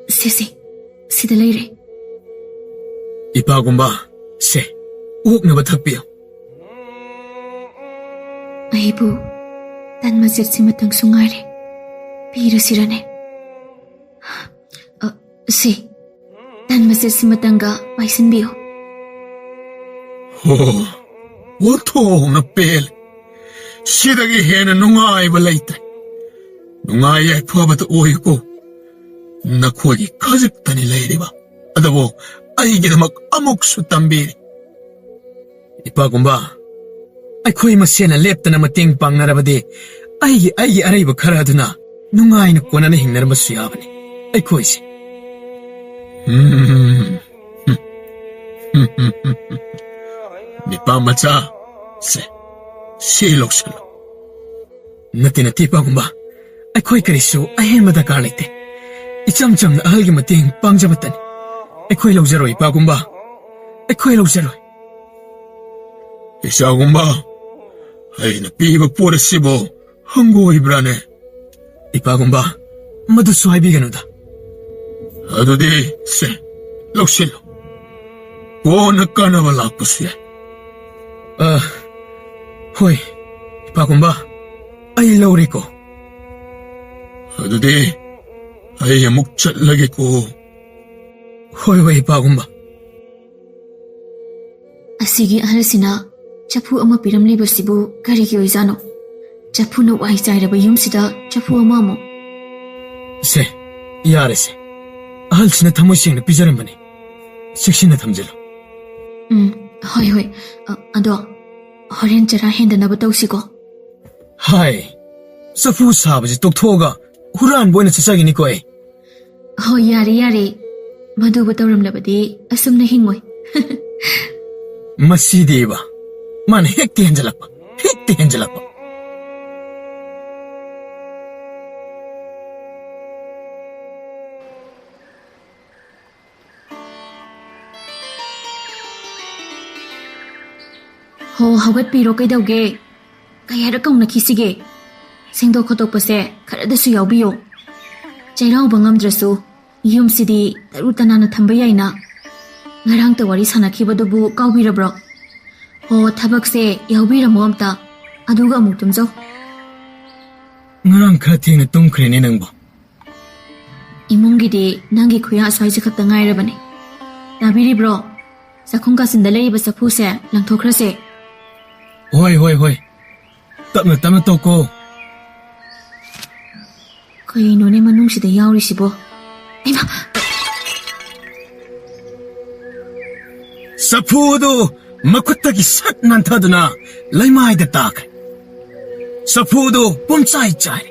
ꯁꯤꯁꯤ, ꯁꯤꯗ ꯂꯩꯔꯦ. 이빠군바, 세, 우옥나바 탁비요. 아이부, 딴 맛을지 못한 숭아래. 비르시라네. 세, 딴 맛을지 못한가 마이슨비요. 오토나 뺄. 시덕이 해는 농아이바 레이트. 농아이의 푸아바도 오이고, 나코기 가족단이 레이리바. 아다보, 아이기다막 아목수 담비리. 이빠군바, 아이코이 마시나 랩다나 마땡 빵나라바디, 아이기 아라이바 카라두나, 농아이는 권한에 행나라 마수야바니. 아이코이시. 니빠 마차, 세, 실록실록. 나티나 티빠군바, 아이코이 그리수 아헤마다 갈레테. 이참참나 아halgi mating pangjabatani. Aikoy lawzaroi ipagumba. Aikoy lawzaroi. Isagumba. Ay napiba pura sibo. Hanggo ibrane. Ipagumba. Maduso haibiganuda. Adudi se. Lawsilo. Kona ka na walakos yan. Hoy. Ipagumba. Ay lawri ko. Adudi. Ay amuk lagi ko. Hoy ipagumba. Asigi ahalsina, chapu ama piramlibasibu karigi oizano. Chapu na wai chairaba yumsida chapu ama mo. Se, yare se. Ahalsina thamoising na pijarambani. Siksina thamjilo. Hoy. Ado, horen chara hendana batawsiko. Hai. Safu sabaji tokthoga huran boina chachagini ko. Hoy yare. Madu batawramlabadi asumna hingoi. Masideba. Man hekti henjalakpa. Ho hawgatpiro kaidawge. Kayara kaungna kisige. Sengdok khotokpase kharadasu yawbiyo. Chairauba ngamdrasu yumsidi tarutanana thamba yaina. Ngarang ta wari sanakibadubu kaubirabro. Ho thabakse yawbiramo amta aduga amuk tumjau. Ngarang khara thengna tumkhrene nangba. Imungidi nangi khuya aswaiji khakta ngairabane. Tabiribro. Sakhungka sinda leiba saphuse langthokhrase. Hoy. Tapna toko. Kainone manungsida yaurisibo. Aima. Sapudo makuttagi sat nantaduna laimaida tak. Sapudo pumchai chai.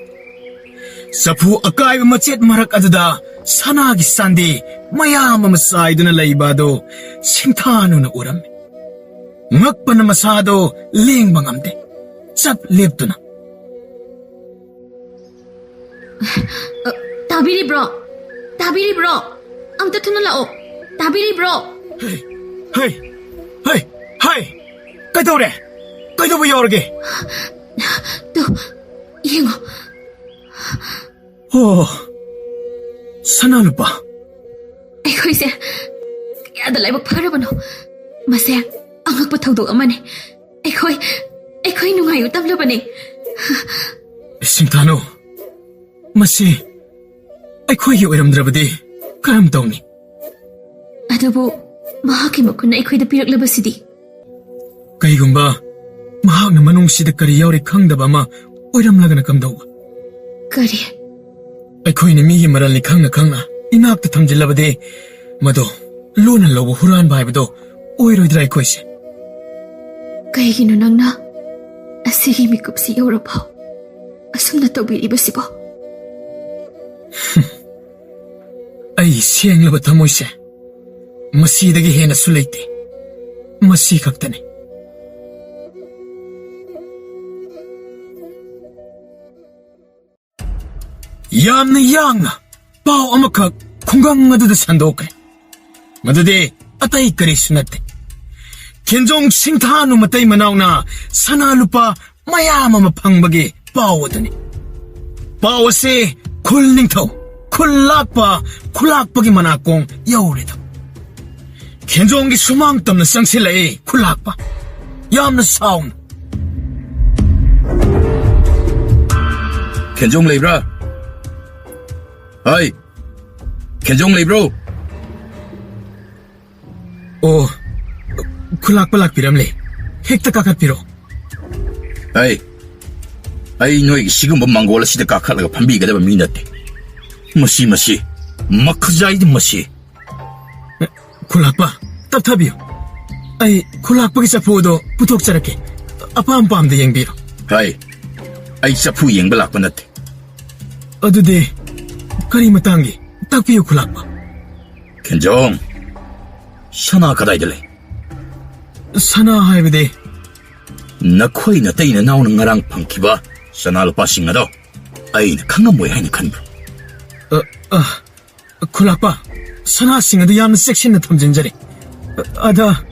Sapu akaiba machet marak aduda sanagi sandi mayama masaiduna laibado singthanu na uram. Ngakpana masado lengba ngamde. Chap leptuna. Tabiri bro. Amta thuna lao. Tabiri bro. Hey. Kaidawba yaurage. To yengo. Sananupa. Aikoise kayada laibak pharabano. Mase angakpa thawdok amane. Aikoi nungayu tamlabane. Singthanu. Masi aikhoigi oiramdrabadi karam tawni. Adubu mahaki makuna aikhoida piraklabasidi. Kaigumba mahakna manungsida kari yauri khangdaba ama oiramlagana kamdawba. Kari? Aikhoina migi maralni khangna inakta thamjilabadi mado lona lawba huranba haibado oiroidra aikhoise. Kaigino nangna asigi mikupsi yaurapao asumna tawbiribasibo. Ay senglaba thamoise masidagi hena sulaite masi khaktane. Yamna pao amakak khungang aduda sandokre. Madadi ꯑꯇꯩ ꯀꯔꯤꯁꯨ ꯅꯠꯇꯦ ꯈꯦꯟꯖꯣꯡ ꯁꯤꯡꯊꯥꯅꯨ ꯃꯇꯩ ꯃꯅꯥꯎꯅ ꯁꯅꯥ ꯂꯨꯄꯥ ꯃꯌꯥꯝ ꯑꯃ ꯐꯪꯕꯒꯤ ꯄꯥꯎ ꯑꯗꯨꯅꯤ ꯄꯥꯎ ꯑꯁꯤ ꯈꯨꯜ ꯅꯤꯡꯊꯧ ꯈꯨꯜ ꯂꯥꯛꯄ ꯈꯨꯂꯥꯛꯄꯒꯤ ꯃꯅꯥꯀꯣꯡ ꯌꯧꯔꯦꯗ ꯈꯦꯟꯖꯣꯡꯒꯤ ꯁꯨꯃꯥꯡ ꯇꯝꯅ ꯆꯪꯁꯤꯜꯂꯛꯏ ꯈꯨꯂꯥꯛꯄ ꯌꯥꯝꯅ ꯁꯥꯎꯅ 켄종 레이브라 하이 켄종 레이브로 ꯑꯣ ꯈꯨꯂꯥꯛꯄ ꯂꯥꯛꯄꯤꯔꯝꯂꯦ ꯍꯦꯛꯇ ꯀꯥꯈꯠꯄꯤꯔꯣ 하이 아이 너에게 시금번 망고라 시대 까칼라가 판비가 되면 미났대 머시 마크자이드 머시 ꯈꯨꯂꯥꯛꯄ ꯇꯞꯊꯕꯤꯌꯨ ꯑꯩ ꯈꯨꯂꯥꯛꯄꯒꯤ ꯆꯐꯨꯗꯣ ꯄꯨꯊꯣꯛꯆꯔꯛꯀꯦ ꯑꯄꯥꯝ ꯄꯥꯝꯗ ꯌꯦꯡꯕꯤꯔꯣ 하이 아이 사푸 옌바 락바 나대 ꯑꯗꯨꯗꯤ ꯀꯔꯤ ꯃꯇꯥꯡꯒꯤ ꯇꯥꯛꯄꯤꯌꯨ ꯈꯨꯂꯥꯛꯄ 켄종 샤나 가다이들래 ꯁꯅꯥ ꯍꯥꯏꯕꯗꯤ 너코이 나테이나 나오는 거랑 펑키바 샤나로 빠싱가도 아이는 강한모야 하니 칸브로 ꯈꯨꯂꯥꯛꯄ ꯁꯅꯥꯁꯤꯡ ꯑꯗꯨ ꯌꯥꯝꯅ ꯆꯦꯛꯁꯤꯟꯅ ꯊꯝꯖꯤꯟꯖꯔꯤ ꯑꯗ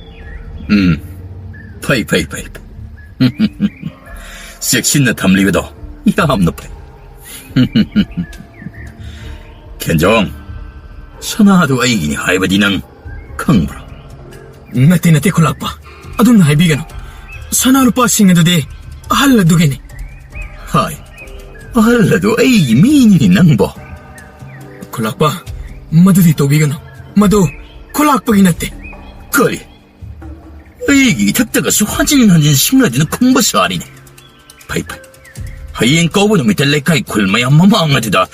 파이 섹신나 탐리거도 야함나 파이 켄종 샤나도 아이기니 하이바디낭 캉브로 ꯅꯠꯇꯦ ꯈꯨꯂꯥꯛꯄ ꯑꯗꯨꯝꯅ ꯍꯥꯏꯕꯤꯒꯅꯨ ꯁꯅꯥ ꯂꯨꯄꯥꯁꯤꯡ ꯑꯗꯨꯗꯤ ꯑꯍꯜ ꯑꯗꯨꯒꯤꯅꯤ 하이 알라도 아이기 미니니 낭보 ꯈꯨꯂꯥꯛꯄ ꯃꯗꯨꯗꯤ ꯇꯧꯕꯤꯒꯅꯨ ꯃꯗꯨ ꯈꯨꯂꯥꯛꯄꯒꯤ ꯅꯠꯇꯦ 거리 아이기 탁다가서 환진 식나디는 콩버사리네 파이 하이엔 꺼보는 밑에 레카이 굴마야 마마앙아디다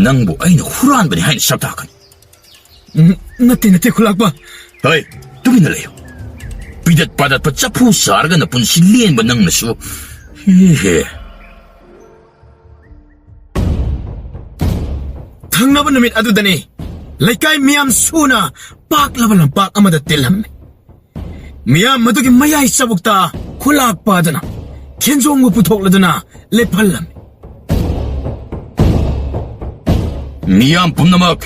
낭보 아이는 후라한 분이 하이는 샵다하거니 ꯅꯠꯇꯦ ꯈꯨꯂꯥꯛꯄ 하이 뚜기늘래요 비닷바닷바 짜푸 사르가 나쁜 실리엔바 낭나수 헤헤 ꯊꯪꯅꯕ ꯅꯨꯃꯤꯠ ꯑꯗꯨꯗꯅꯤ ꯂꯩꯀꯥꯏ ꯃꯤꯌꯥꯝ ꯁꯨꯅ ꯄꯥꯛꯂꯕ ꯂꯝꯄꯥꯛ ꯑꯃꯗ ꯇꯤꯜꯂꯝꯃꯤ ꯃꯤꯌꯥꯝ ꯃꯗꯨꯒꯤ ꯃꯌꯥꯏ ꯆꯕꯨꯛꯇ ꯈꯨꯂꯥꯛꯄ ꯑꯗꯨꯅ ꯈꯦꯟꯖꯣꯡꯕꯨ ꯄꯨꯊꯣꯛꯂꯗꯨꯅ ꯂꯦꯞꯍꯜꯂꯝꯃꯤ 미안 뿜나막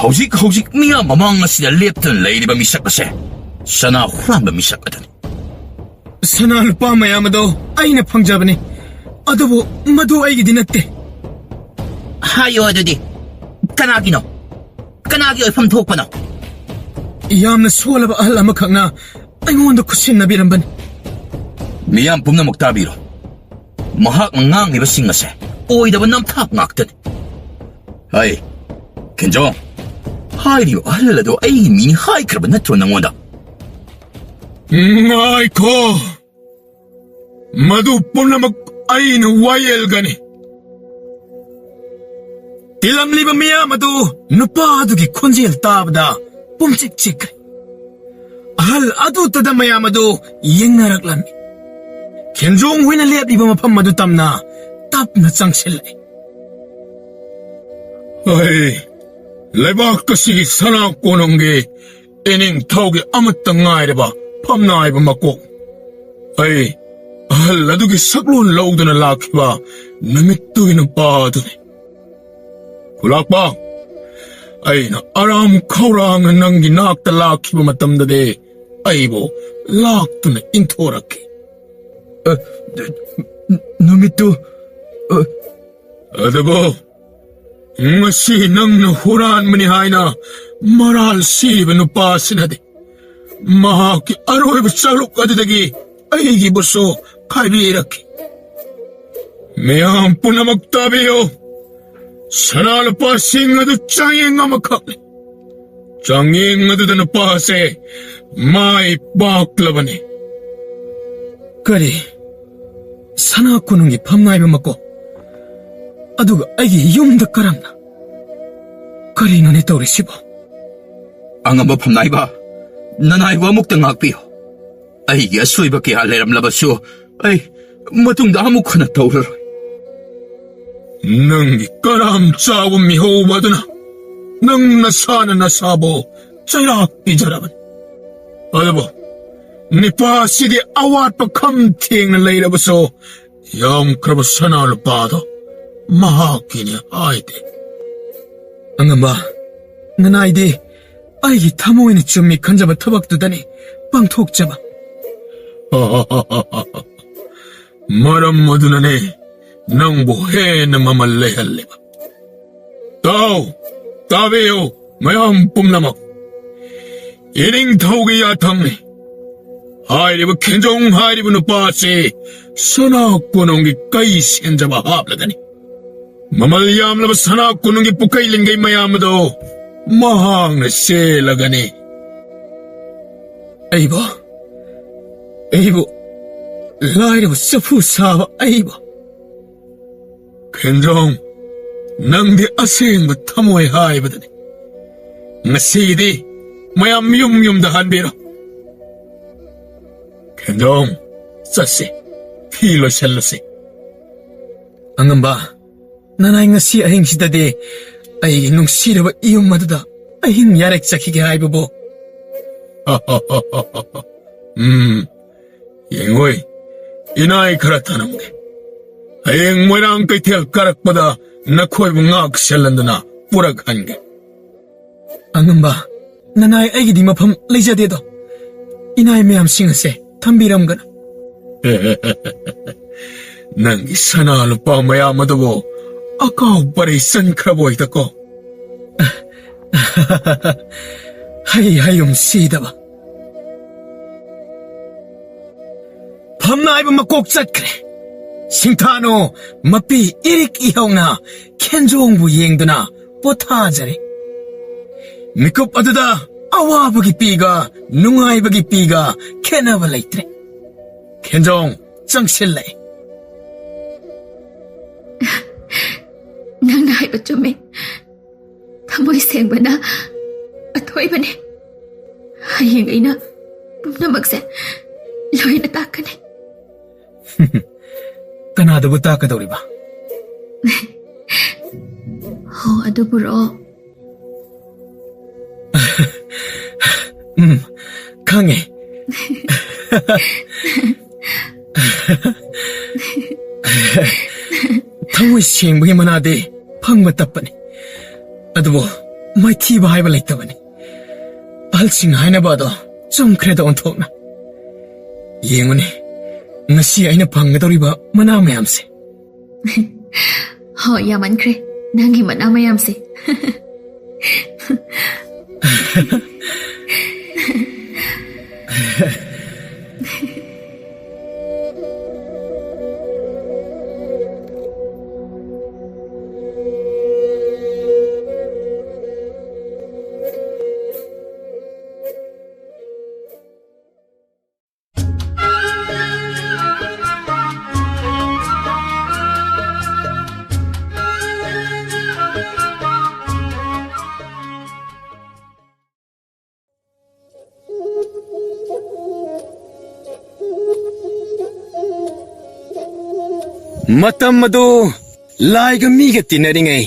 hꯧꯖꯤꯛ 미안 마망 ꯑꯁꯤꯗ ꯂꯦꯞꯇꯨꯅ ꯂꯩꯔꯤꯕ ꯃꯤꯁꯛ ꯑꯁꯦ ꯁꯅꯥ ꯍꯨꯔꯥꯟꯕ ꯃꯤꯁꯛ ꯑꯗꯨꯅꯤ ꯁꯅꯥ ꯂꯨꯄꯥ ꯃꯌꯥꯝ ꯑꯗꯣ ꯑꯩꯅ ꯐꯪꯖꯕꯅꯤ ꯑꯗꯨꯕꯨ ꯃꯗꯨ ꯑꯩꯒꯤꯗꯤ ꯅꯠꯇꯦ 하요 어두디 까나기노 까나기 얼품 독바노 ꯌꯥꯝꯅ ꯁꯣꯜꯂꯕ ꯑꯍꯜ ꯑꯃꯈꯛꯅ ꯑꯩꯉꯣꯟꯗ ꯈꯨꯠꯁꯤꯟꯅꯕꯤꯔꯝꯕꯅꯤ 미안 뿜나막 따비로 마학만 ꯉꯥꯡꯉꯤꯕ ꯁꯤꯡ ꯑꯁꯦ ꯑꯣꯏꯗꯕ ꯅꯝꯊꯥꯛ ꯉꯥꯛꯇꯅꯤ 하이 켄종 하이리오 알라도 아이기 미니 하이크라바 나트로 낭원다 ꯉꯥꯏꯈꯣ ꯃꯗꯨ ꯄꯨꯝꯅꯃꯛ ꯑꯩꯅ ꯋꯥꯌꯦꯜꯒꯅꯤ ꯇꯤꯜꯂꯝꯂꯤꯕ ꯃꯤꯌꯥꯝ ꯑꯗꯨ ꯅꯨꯄꯥ ꯑꯗꯨꯒꯤ ꯈꯣꯟꯖꯦꯜ ꯇꯥꯕꯗ ꯄꯨꯝꯆꯤꯛ ꯆꯤꯛꯈ꯭ꯔꯦ ꯑꯍꯜ ꯑꯗꯨꯇꯗ ꯃꯌꯥꯝ ꯑꯗꯨ ꯌꯦꯡꯅꯔꯛꯂꯝꯃꯤ ꯈꯦꯟꯖꯣꯡ ꯍꯣꯏꯅ ꯂꯦꯞꯂꯤꯕ ꯃꯐꯝ ꯑꯗꯨ ꯇꯝꯅ ꯇꯞꯅ ꯆꯪꯁꯤꯜꯂꯛꯏ ꯑꯩ ꯂꯩꯕꯥꯛ ꯑꯁꯤꯒꯤ ꯁꯅꯥ ꯀꯣꯅꯨꯡꯒꯤ ꯏꯅꯤꯡꯊꯧꯒꯤ ꯑꯃꯠꯇ ꯉꯥꯏꯔꯕ ꯐꯝꯅꯥꯏꯕ ꯃꯀꯣꯛ ꯑꯩ ꯑꯍꯜ ꯑꯗꯨꯒꯤ ꯁꯛꯂꯣꯟ ꯂꯧꯗꯨꯅ ꯂꯥꯛꯈꯤꯕ ꯅꯨꯃꯤꯠꯇꯨꯒꯤ ꯅꯨꯄꯥ ꯑꯗꯨꯅꯤ ꯈꯨꯂꯥꯛꯄ ꯑꯩꯅ ꯑꯔꯥꯝ ꯈꯧꯔꯥꯡꯅ ꯅꯪꯒꯤ ꯅꯥꯛꯇ ꯂꯥꯛꯈꯤꯕ ꯃꯇꯝꯗꯗꯤ ꯑꯩꯕꯨ ꯂꯥꯛꯇꯨꯅ ꯏꯟꯊꯣꯔꯛꯈꯤ ꯅꯨꯃꯤꯠꯇꯨ ꯑꯗꯨꯕꯨ ꯉꯁꯤ ꯅꯪꯅ ꯍꯨꯔꯥꯟꯕꯅꯤ ꯍꯥꯏꯅ ꯃꯔꯥꯜ ꯁꯤꯔꯤꯕ ꯅꯨꯄꯥꯁꯤꯅꯗꯤ ꯃꯍꯥꯛꯀꯤ ꯑꯔꯣꯏꯕ ꯆꯥꯂꯨꯛ ꯑꯗꯨꯗꯒꯤ ꯑꯩꯒꯤꯕꯨꯁꯨ ꯈꯥꯏꯕꯤꯔꯛꯈꯤ ꯃꯤꯌꯥꯝ ꯄꯨꯝꯅꯃꯛ ꯇꯥꯕꯤꯌꯨ ꯁꯅꯥ ꯂꯨꯄꯥꯁꯤꯡ ꯑꯗꯨ ꯆꯥꯡꯌꯦꯡ ꯑꯃꯈꯛꯅꯤ ꯆꯥꯡꯌꯦꯡ ꯑꯗꯨꯗ ꯅꯨꯄꯥꯁꯦ ꯃꯥꯏ ꯄꯥꯛꯂꯕꯅꯤ ꯀꯔꯤ ꯁꯅꯥ ꯀꯣꯅꯨꯡꯒꯤ ꯐꯝꯅꯥꯏꯕ ꯃꯀꯣꯛ ꯑꯗꯨꯒ ꯑꯩꯒꯤ ꯌꯨꯝꯗ ꯀꯔꯝꯅ ꯀꯔꯤꯅꯣꯅꯦ ꯇꯧꯔꯤꯁꯤꯕꯣ ꯑꯉꯝꯕ ꯐꯝꯅꯥꯏꯕ ꯅꯅꯥꯏꯕꯨ ꯑꯃꯨꯛꯇ ꯉꯥꯛꯄꯤꯌꯨ ꯑꯩꯒꯤ ꯑꯁꯣꯏꯕ ꯀꯌꯥ ꯂꯩꯔꯝꯂꯕꯁꯨ ꯑꯩ ꯃꯇꯨꯡꯗ ꯑꯃꯨꯛ ꯍꯟꯅ ꯇꯧꯔꯔꯣꯏ ꯅꯪꯒꯤ ꯀꯔꯥꯝ ꯆꯥꯎꯕ ꯃꯤꯍꯧꯕ ꯑꯗꯨꯅ ꯅꯪ ꯅꯁꯥꯅ ꯅꯁꯥꯕꯨ ꯆꯩꯔꯥꯛ ꯄꯤꯖꯔꯕꯅꯤ ꯑꯗꯨꯕꯨ ꯅꯤꯄꯥꯁꯤꯗꯤ ꯑꯋꯥꯠꯄ ꯈꯝ ꯊꯦꯡꯅ ꯂꯩꯔꯕꯁꯨ ꯌꯥꯝꯈ꯭ꯔꯕ ꯁꯅꯥ ꯂꯨꯄꯥꯗꯣ ꯃꯍꯥꯛꯀꯤꯅꯤ ꯍꯥꯏꯗꯦ ꯑꯉꯝꯕ ꯅꯅꯥꯏꯗꯤ 아이기 타모이는 쯤이 간잡아 타박두다니 빵톡잡아. 마람 모두나네 낭보 해는 마말레 할래바. 따오 따베요 마ям 뿜나막 이링 타오게 야탕네 하이리브 켄종 하이리브 누빠시 선악고농기 까이 센잡아 합라다니 마말얌라바 선악고농기 뿌까일링게 마야마도 마항나 셀라가니 에이버 라이리브 서푸사바 에이버 켄종 낭디 아생부 타모에 하이버다니 ngasi디 마얌 юмюм다 한비로 켄종 ጸ시 필로 샬로시 angamba nanay ngasi ahing sidade ay nung siraba iyong madada ahing yarek sakige haibubo yengoy inay karatanamge ayeng moirang kay tiyak karakpada nakoy ngak shalandana purak hange angamba nanay ay gidi mapam layjadedo inay mayam singase tambiramgana nangi sanalo pa mayamadobo akaw paray san kraboy tako hayayom sidaba pamna iba makoktsat kre singtano mapi irik ihaw na kenjongbu yengduna pothaajare Mikup aduda awa bagi piga nungai bagi piga kenaba laitre Kenjong changsilai nang na haiba chume thamoy sengbana athoy bane hayeng aina pumnamakse loina takane kanadabu takadoriba ho aduburo 강해. 타모이 생부기 만하데 팡바 따빠니. 아두보 마이 티바 하이바 라이따바니. 알싱 하이나 봐도 좀 그래도 온통나. 예문이 ngasi aina panggadoriba mana mayamse. ho yaman kre nangi mana mayamse. Matam madu laiga miga tinaringai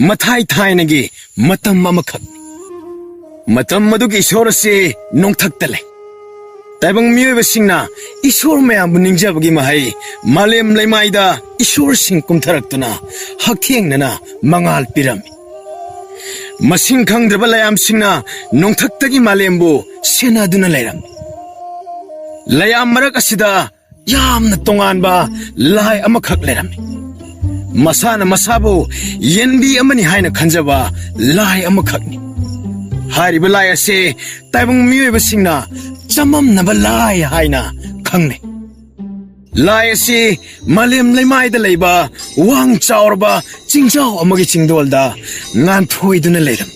mathai thainagi matam mamakhat matam madu gi ishor se nongthaktale taibang miyoiba singna ishor mayam ningjabagi mahai malem laimaida ishor sing kumtharaktuna hakthengna mangal pirami masing khangdraba layam singna nongthaktagi malembu senaduna lairam layam marak asida yamna tonganba lai amakhak lerami masana masabu yendi amani haina khanjaba lai amakhakni hariba lai ase taibang miyoiba singna chamam naba lai haina khangne lai ase malem laimaida leiba wang chaurba chingjaw amagi chingdolda ngan thoiduna leram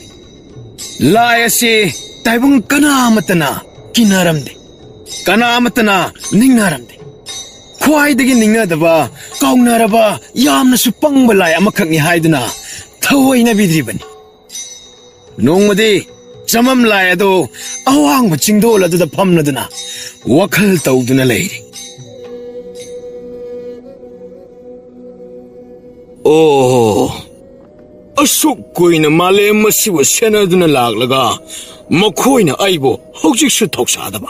lai ase taibang kanamatana kinaramde kanamatana ningnaramde Khwaidagi ningnadaba kaungnaraba yamna su pangba lai amakhakni haiduna thawoina bidribani nongmadi chamam lai ado awangba chingdol aduda phamnaduna wakhal tawduna leiri oh asuk koina malem masiwa senaduna laglaga makhoina aibo hojiksu thoksadaba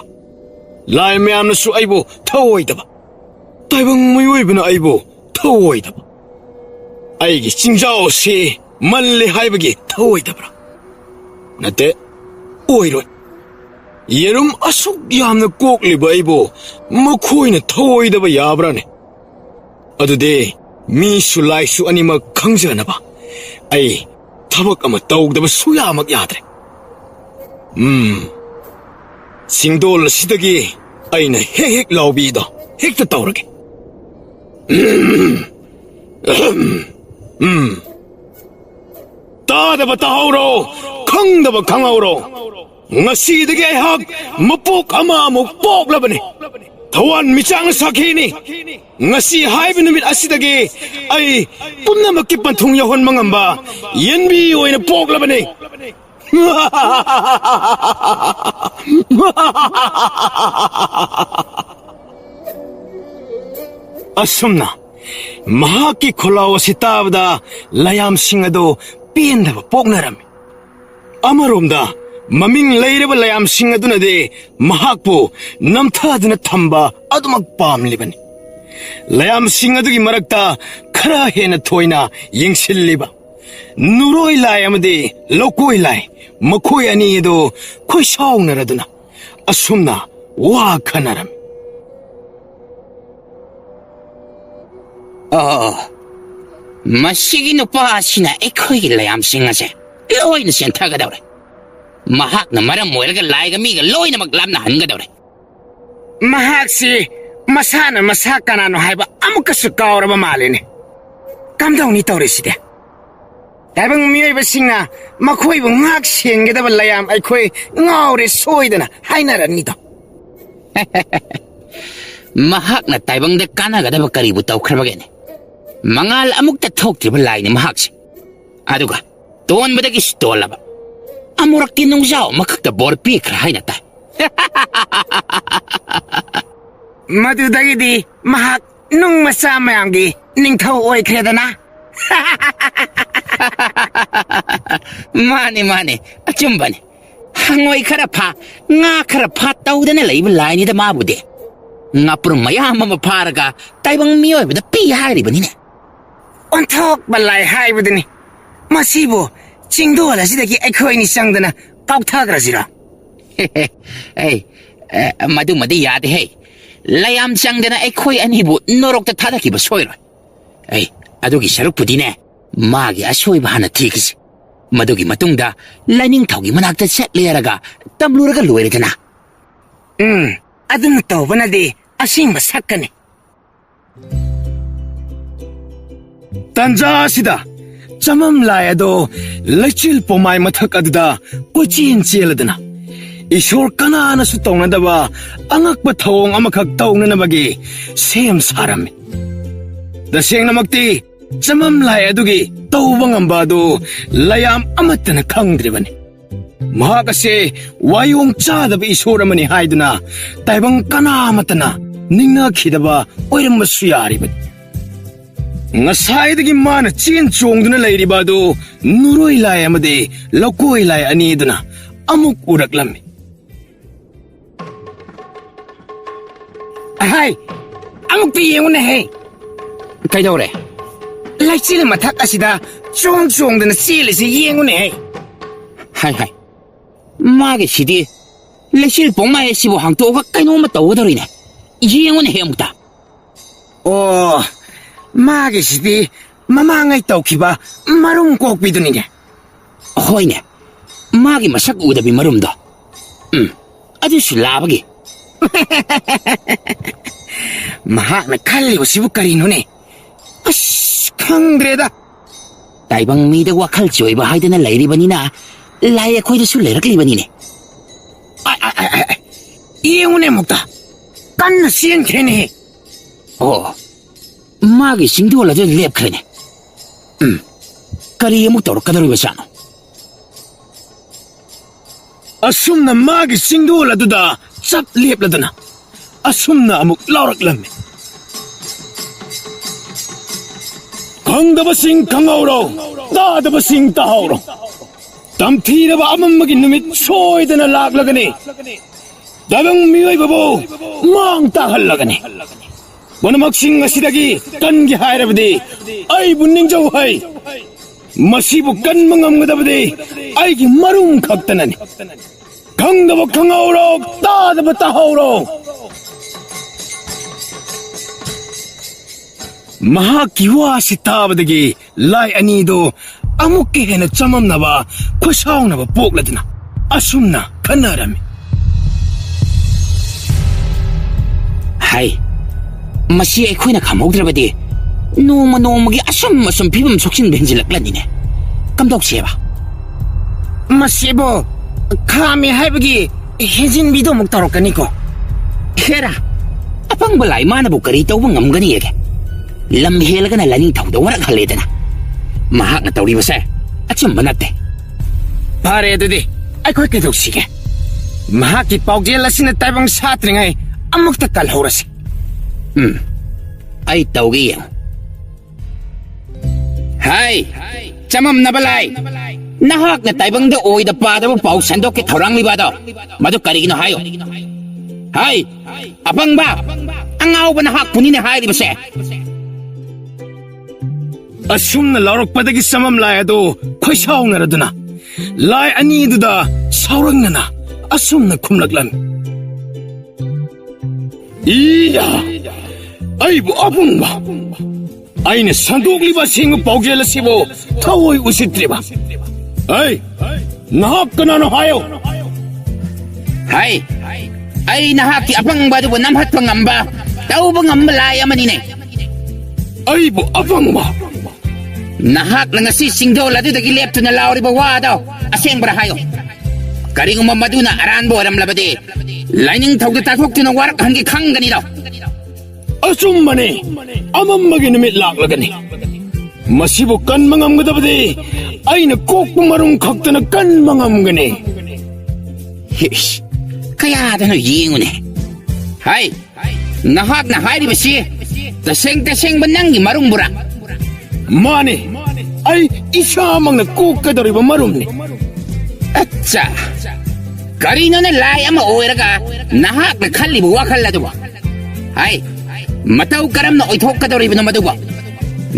lai mayamna su aibo thawoidaba taibang miyoibana aibo thawoidaba aigi chingjaw se malle haibagi thawoidabra nate ꯑꯣꯏꯔꯣꯏ ꯌꯦꯔꯨꯝ ꯑꯁꯨꯛ ꯌꯥꯝꯅ ꯀꯣꯛꯂꯤꯕ ꯑꯩꯕꯨ ꯃꯈꯣꯏꯅ ꯊꯑꯣꯏꯗꯕ ꯌꯥꯕ꯭ꯔꯥꯅꯦ ꯑꯗꯨꯗꯤ ꯃꯤꯁꯨ ꯂꯥꯏꯁꯨ ꯑꯅꯤꯃꯛ ꯈꯪꯖꯅꯕ ꯑꯩ ꯊꯕꯛ ꯑꯃ ꯇꯧꯗꯕ ꯁꯨꯌꯥꯃꯛ ꯌꯥꯗ꯭ꯔꯦ ꯆꯤꯡꯗꯣꯜ ꯑꯁꯤꯗꯒꯤ ꯑꯩꯅ ꯍꯦꯛ ꯍꯦꯛ ꯂꯥꯎꯕꯤꯗꯣ ꯍꯦꯛꯇ ꯇꯧꯔꯒꯦ ꯇꯥꯗꯕ ꯇꯥꯍꯧꯔꯣ ꯈꯪꯗꯕ ꯈꯪꯍꯧꯔꯣ ꯉꯁꯤꯗꯒꯤ ꯑꯩꯍꯥꯛ ꯃꯄꯣꯛ ꯑꯃꯃꯨꯛ ꯄꯣꯛꯂꯕꯅꯤ ꯊꯋꯥꯟ ꯃꯤꯆꯥꯡ ꯁꯥꯈꯤꯅꯤ ngasi haiba numit asidagi ai pumnamakki panthung yahon mangamba yenbi oina poklabani asumna mahaki kholaw sitabda layam singado pendaba poknaram amaromda maming leiraba layam singadunade mahakpu namthaduna thamba adumak pamlibani layam singadugi marakta khara hena thoina yengsilliba nuroi lai amade lokoi lai makhoi ani do khoi saungnaraduna asumna wa khanaram masigi nupa asina ekhoi layam singase loina senthagadawre mahakna maram moiraga laiga miga loina maglamna hangadawre mahaksi masana masakana no haiba amukasu kauraba malene kamdawni tawreside tabang miyai basingna makhoi bu ngak sengedaba layam aikhoi ngaure soidana hainarani do mahakna taibangda kanagadaba karibu tawkhrabagene mangal amukta thoktriba laini mahakse aduga tonbadagi stolaba amurakti nungjaw makakta bor pikra haina ta madudagidi mahak nung masa mayamgi ningthau oikhredana mane achumbane hangoi khara pha nga khara pha tawdana leiba laini da mabude ngapur mayam ma pharaga taibang miyoi bada pi hairibani ne onthok balai haibudini masibo chingdol asidagi aikhoi sangdana kauthagrasira hey madu madi yade hey layam changdana aikhoi anibu norokta thadakiba soiroi hey adugi sarukpudine magi asoiba hana thikisi madugi matungda lining thaugi manakta setlearaga tamluraga loiredana adun tawbanadi asingba sakkani tanja sida chamam layado lachil pomai mathak aduda kochin cheladana ishor kanana su tawnadaba angakba thawong amakhak tawnanabagi sem sarami dasengnamakti chamam layadugi tawbangambadu layam amatana khangdribani mahakase wayong chadaba isoramani haiduna taibang kanamatana ningna khidaba oirambasu yaribani ngasai mana chin chongduna leiribadu nuroi lai amade lokoi lai aniduna amuk uraklami hai amuk piyenguna he kaidore laichil mathak asida chongduna silisi yenguna he hai mage sidi laichil pomai sibo hangtoga kainoma tawdorine yenguna he amukta oh mage sidi mamangai tawkiba marum kokbidunine hoine mage masak udabi marumdo adusu labagi mahakna khallibo sibu karinone as khangdreda taibang mida wakhal choiba haidana leiribanina lai akhoi su leiraklibani yengune mukta kanna sien khene oh magi singdola de lepkhane kari amuk tawrakadoriba sano asumna magi singdola duda chap lepladana asumna amuk lauraklammi khangdaba sing khangawro tadaba sing tahawro tamthiraba amamagi numit soidana laklagani dabang miyoi babo mang tahallagani Wanamaksin asidagi kangi hairabadi ay bunning jaw hay masibu kan mangamgadabadi ay ki marum khaktanani 강다바 강하오록 따다바 따하오록 마하키 와시 타바다기 라이 아니도 아무게 해나 짬암나바 과샤오나바 뽀글라드나 아숨나 카나라미 하이 마시 에코이나 감옥들어바디 노마노마기 아숨 피범 속신 벤질락라니네 깜독시해봐 마시보 카미 하이브기 해진 미도 먹다로까니고 헤라 아팡발라이 마나부 그리 떠우방 ngamgani yake lam helagana laning tawda warak haledana mahak na tawribase achumba natte 바레 두디 아이코 깨독시게 마하키 paujellasina taibang satringai amukta kalhorasi ay tawgi yang hai chamam nabalai nahak na taibang de oida pada mo pau sandok ke thorang libado madu karigino hayo hai apang ba angaw ba nahak punine hai dibase asumna laurokpadagi samam laado khoisaungaraduna lai aniduda saurangnana asumna khumlaklam iya aibu abungba aina sandugliba singu paugelasibo thawoi usitriba ai nahak kanano hayo hai ai nahak ki apang ba du namhat pangamba tau ba ngamba lai amanine aibu abungba nahak na ngasi singdo ladu dagi lepto na lauri ba wado aseng bara hayo karing mamaduna aran bo aram labade lining thawda tathok tuna warak hangi khangani daw asumane amammagi nimit laklagani masibu kan mangamgadabade aina kokpu marung khaktana kan mangamgani hish kaya dano yingune hai nahak na hairi basi taseng ba nangi marung bura mane ai isamang na kokadariba marumni acha karino na lai ama oiraga nahak na khallibu wakhalladu hai matau karam na oithok kadoriba na maduwa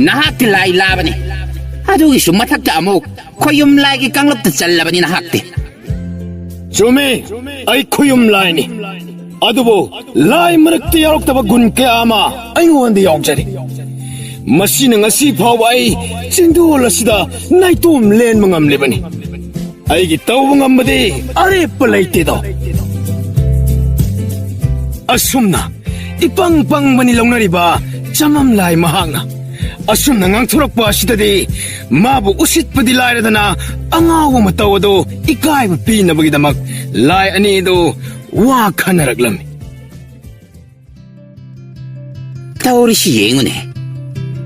nahak ti lai labani adugi su mathakta amuk khoyum lai gi kanglap ta challabani nahak ti chume ai khoyum laini adubo lai marakti yaroktaba gun ke ama ai wonde yawjari masina ngasi phawa ai chindol asida naitum len mangam lebani ai gi tawba ngamade are palaite do asumna ipang bani lawnariba chamam lai mahanga asumna ngangthurakpa asidadi mabu usitpadi lairadana angawa matawado ikaiba pinabagidamak lai ani do wa khanaraklami taurisi yengune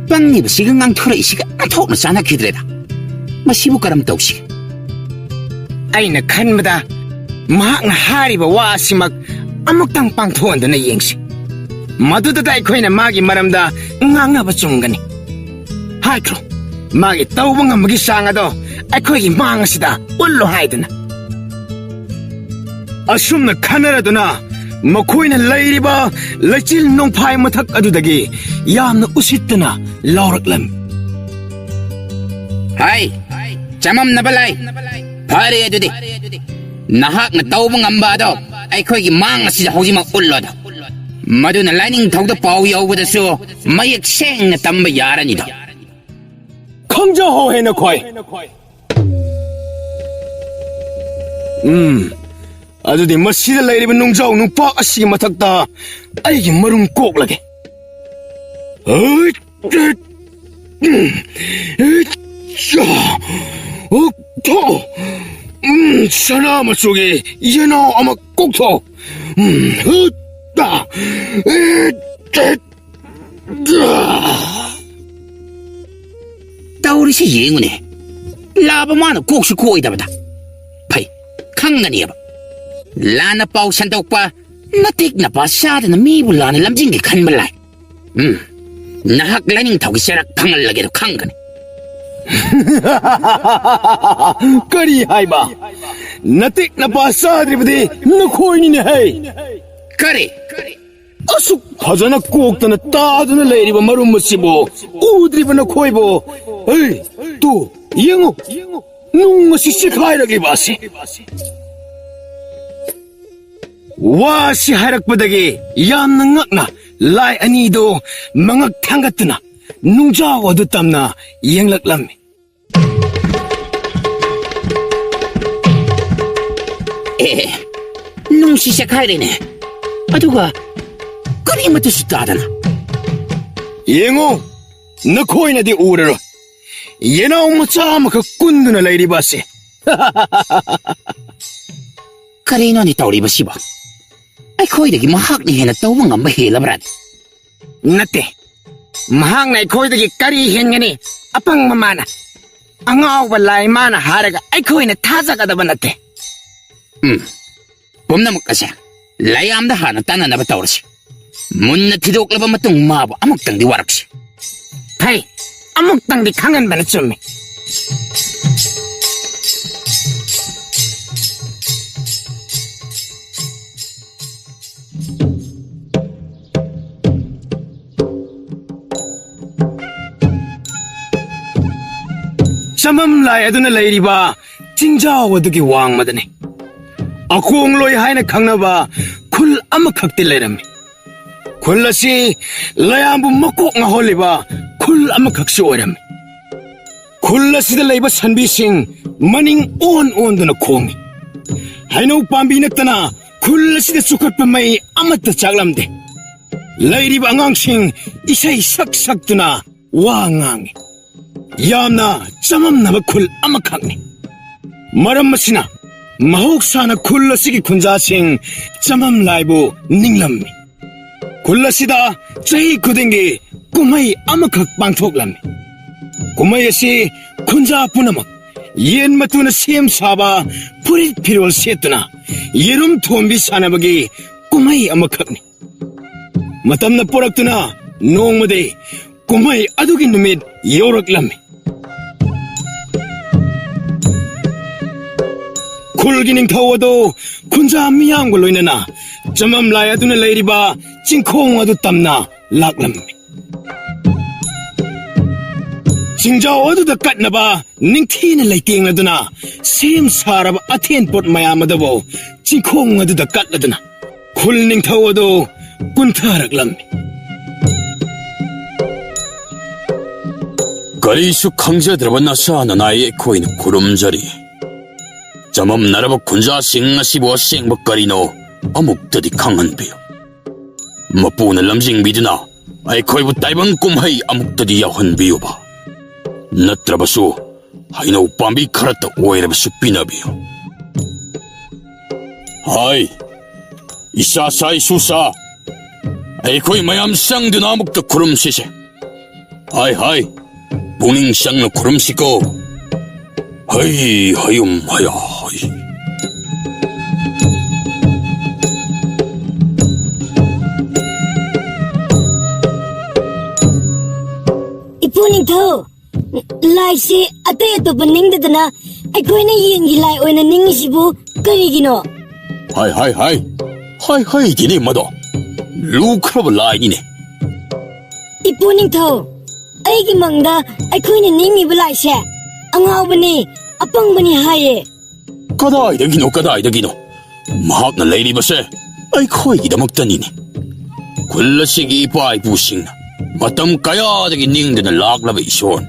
빵니 시간 앙토라 이시가 안토나 자나 기드레다 마시부 가람 떡시 아이나 칸마다 마학나 하리바 와시막 아묵당 빵토한다나 잉시 마두다 다이코이나 마기 마람다 응앙나바 중가니 하이크로 마기 떠우봉 한무기 쌍아도 아이코이기 망하시다 울로 하이드나 asumna khanaraaduna makoina lairiba lachil nongphai mathak adudagi yamna usittana lauraklam hai chamam nabalai phare adudi nahak na tawba ngamba do aikoi gi mang asi hojima ulloda maduna lining thawda paw yawbada su mayak seng na tamba yarani do khangja ho hena khoi adudi masida lairiba nungjaw nungpa asigi mathakta aigi marung koklage sana machugi yana ama kokto taurisi yengune laba mana koksu koidabada pai khangani ba lana pau sandokpa natik na pasada na mibu lana lamjingi khanbalai nahak lining thawgi serak phangal lage do khangani kari haiba natik na pasadribadi nakhoi ni hai kare asuk phajana koktana taaduna leiriba marum masibo udriba nakhoibo ei tu yengo nung masi sikhai ragi basi 와시 하락바닥에 얌능악나 라이 아니도 망악 탕같으나 뭉자 어두땀나 이행락람미 뭉시세 가이리네. 아두가 그림부터 시다다나. 예ngo 너 코인에디 우르러 얘나 엄마짜마 그 꾼드나 레이리바세 Karino tauri ba siba? Ay koy dagi mahak ni hena tau mga mahila brad. nate mahang na ikoy dagi karihin nga ni apang mamana ang awalay mana haraga ay koy na taza ka ba nate Pumna mo kasi. Layam da hana tanan na ba taurasi. Mun na tidok laba matong mabo amok tang di warak siya. tay amok tang di kangan ba na tsumi Samam lai aduna leiriba jingjaw adugi wangmadani akong loy haina khangnaba khul amakhakti leirami khul asi layambu makok nga holiba khul amakhaksi oirami khul asida leiba sanbi sing maning on duna khongi haino pambi naktana khul asida sukatpa mai amatta chaglamde leiriba angang sing isai sak tuna wangangi Yamna chamam naba khul amakhakni maram masina mahoksana khul asigi khunja sing chamam laibu ninglammi khul asida chahi khudingi kumai amakhak pangthoklammi kumai asi khunja punamak yen matuna sem saba purit phirol setuna yerum thombi sanabagi kumai amakhakni matamna poraktuna nongmade kumai adugi numit yoraklammi 쿨기닝 타워도 군자 미양걸로 인해나 점암 라야두네 레이리바 찡콩아도 땀나 락람미 징자 어두다 깠나봐 닝티네 레이팅라두나 셈 사라바 아티엔 봇 마야마다보 찡콩아두다 깠라두나 쿨닝 타워도 군타락람미 가리수 강자들은 나사나 나의 코인 구름자리 Jamam naraba kunja sing asibo sing bakarino amuk tadi kangan beyo. Mapuna lamsing biduna ay koy butaybang kumhay amuk tadi yahan beyo ba. Natrabaso hay na upambi karata oirabaso pinabeyo. Hay, isa say susa ay koy mayam sang duna amuk ta kurum sise. Hay, buning sang na kurum siko. Hay, hayum haya hay. Ipuning tho, lai si ate to paning dadana, ay koy na yengi lai oy na ningi sibu karigino. Hay, gini mado. Lukrab lai ni. Ipuning tho, ay gimangda ay koy na ningi balai siya. Ang bani, apang bani haye. Kaday da gino. Mahak na lady ba siya? Ay koy gidamaktanin ni. Kula sige pa ay pusing na. Matam kaya da gining na laklaba ison.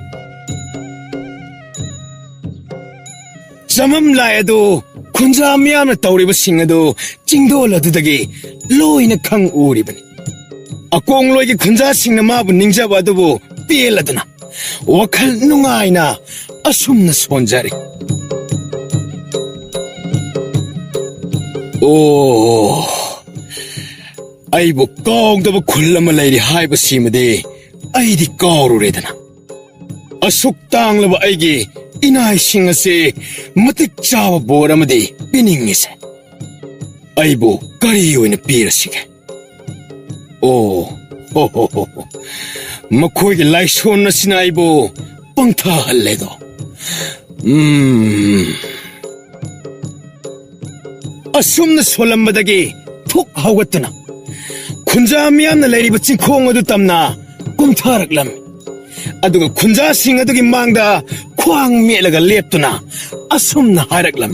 Samam layado kunja miyam na tauriba singado jingdola dudagi loy na kang uribani akong loy ki kunja sing na mabu ningjaba adubo piladana wakal nungay na asum na sonjari. Oh, ay bukong da bukulam alay di hay basimade ay di kaururedana. Asuk tang laba ay gi inay singase matik chawa boramade piningise. Ay bu kariyo na pirasige. Oh, makoy ki laison na sinay bu pangtahal do. Asum na solam badagi tuk hawatana. Kunja miyam na layri batsin kong adu tamna kumtarak lam. Aduga kunja sing adugi mangda kwang mielaga leptuna asum na harak lam.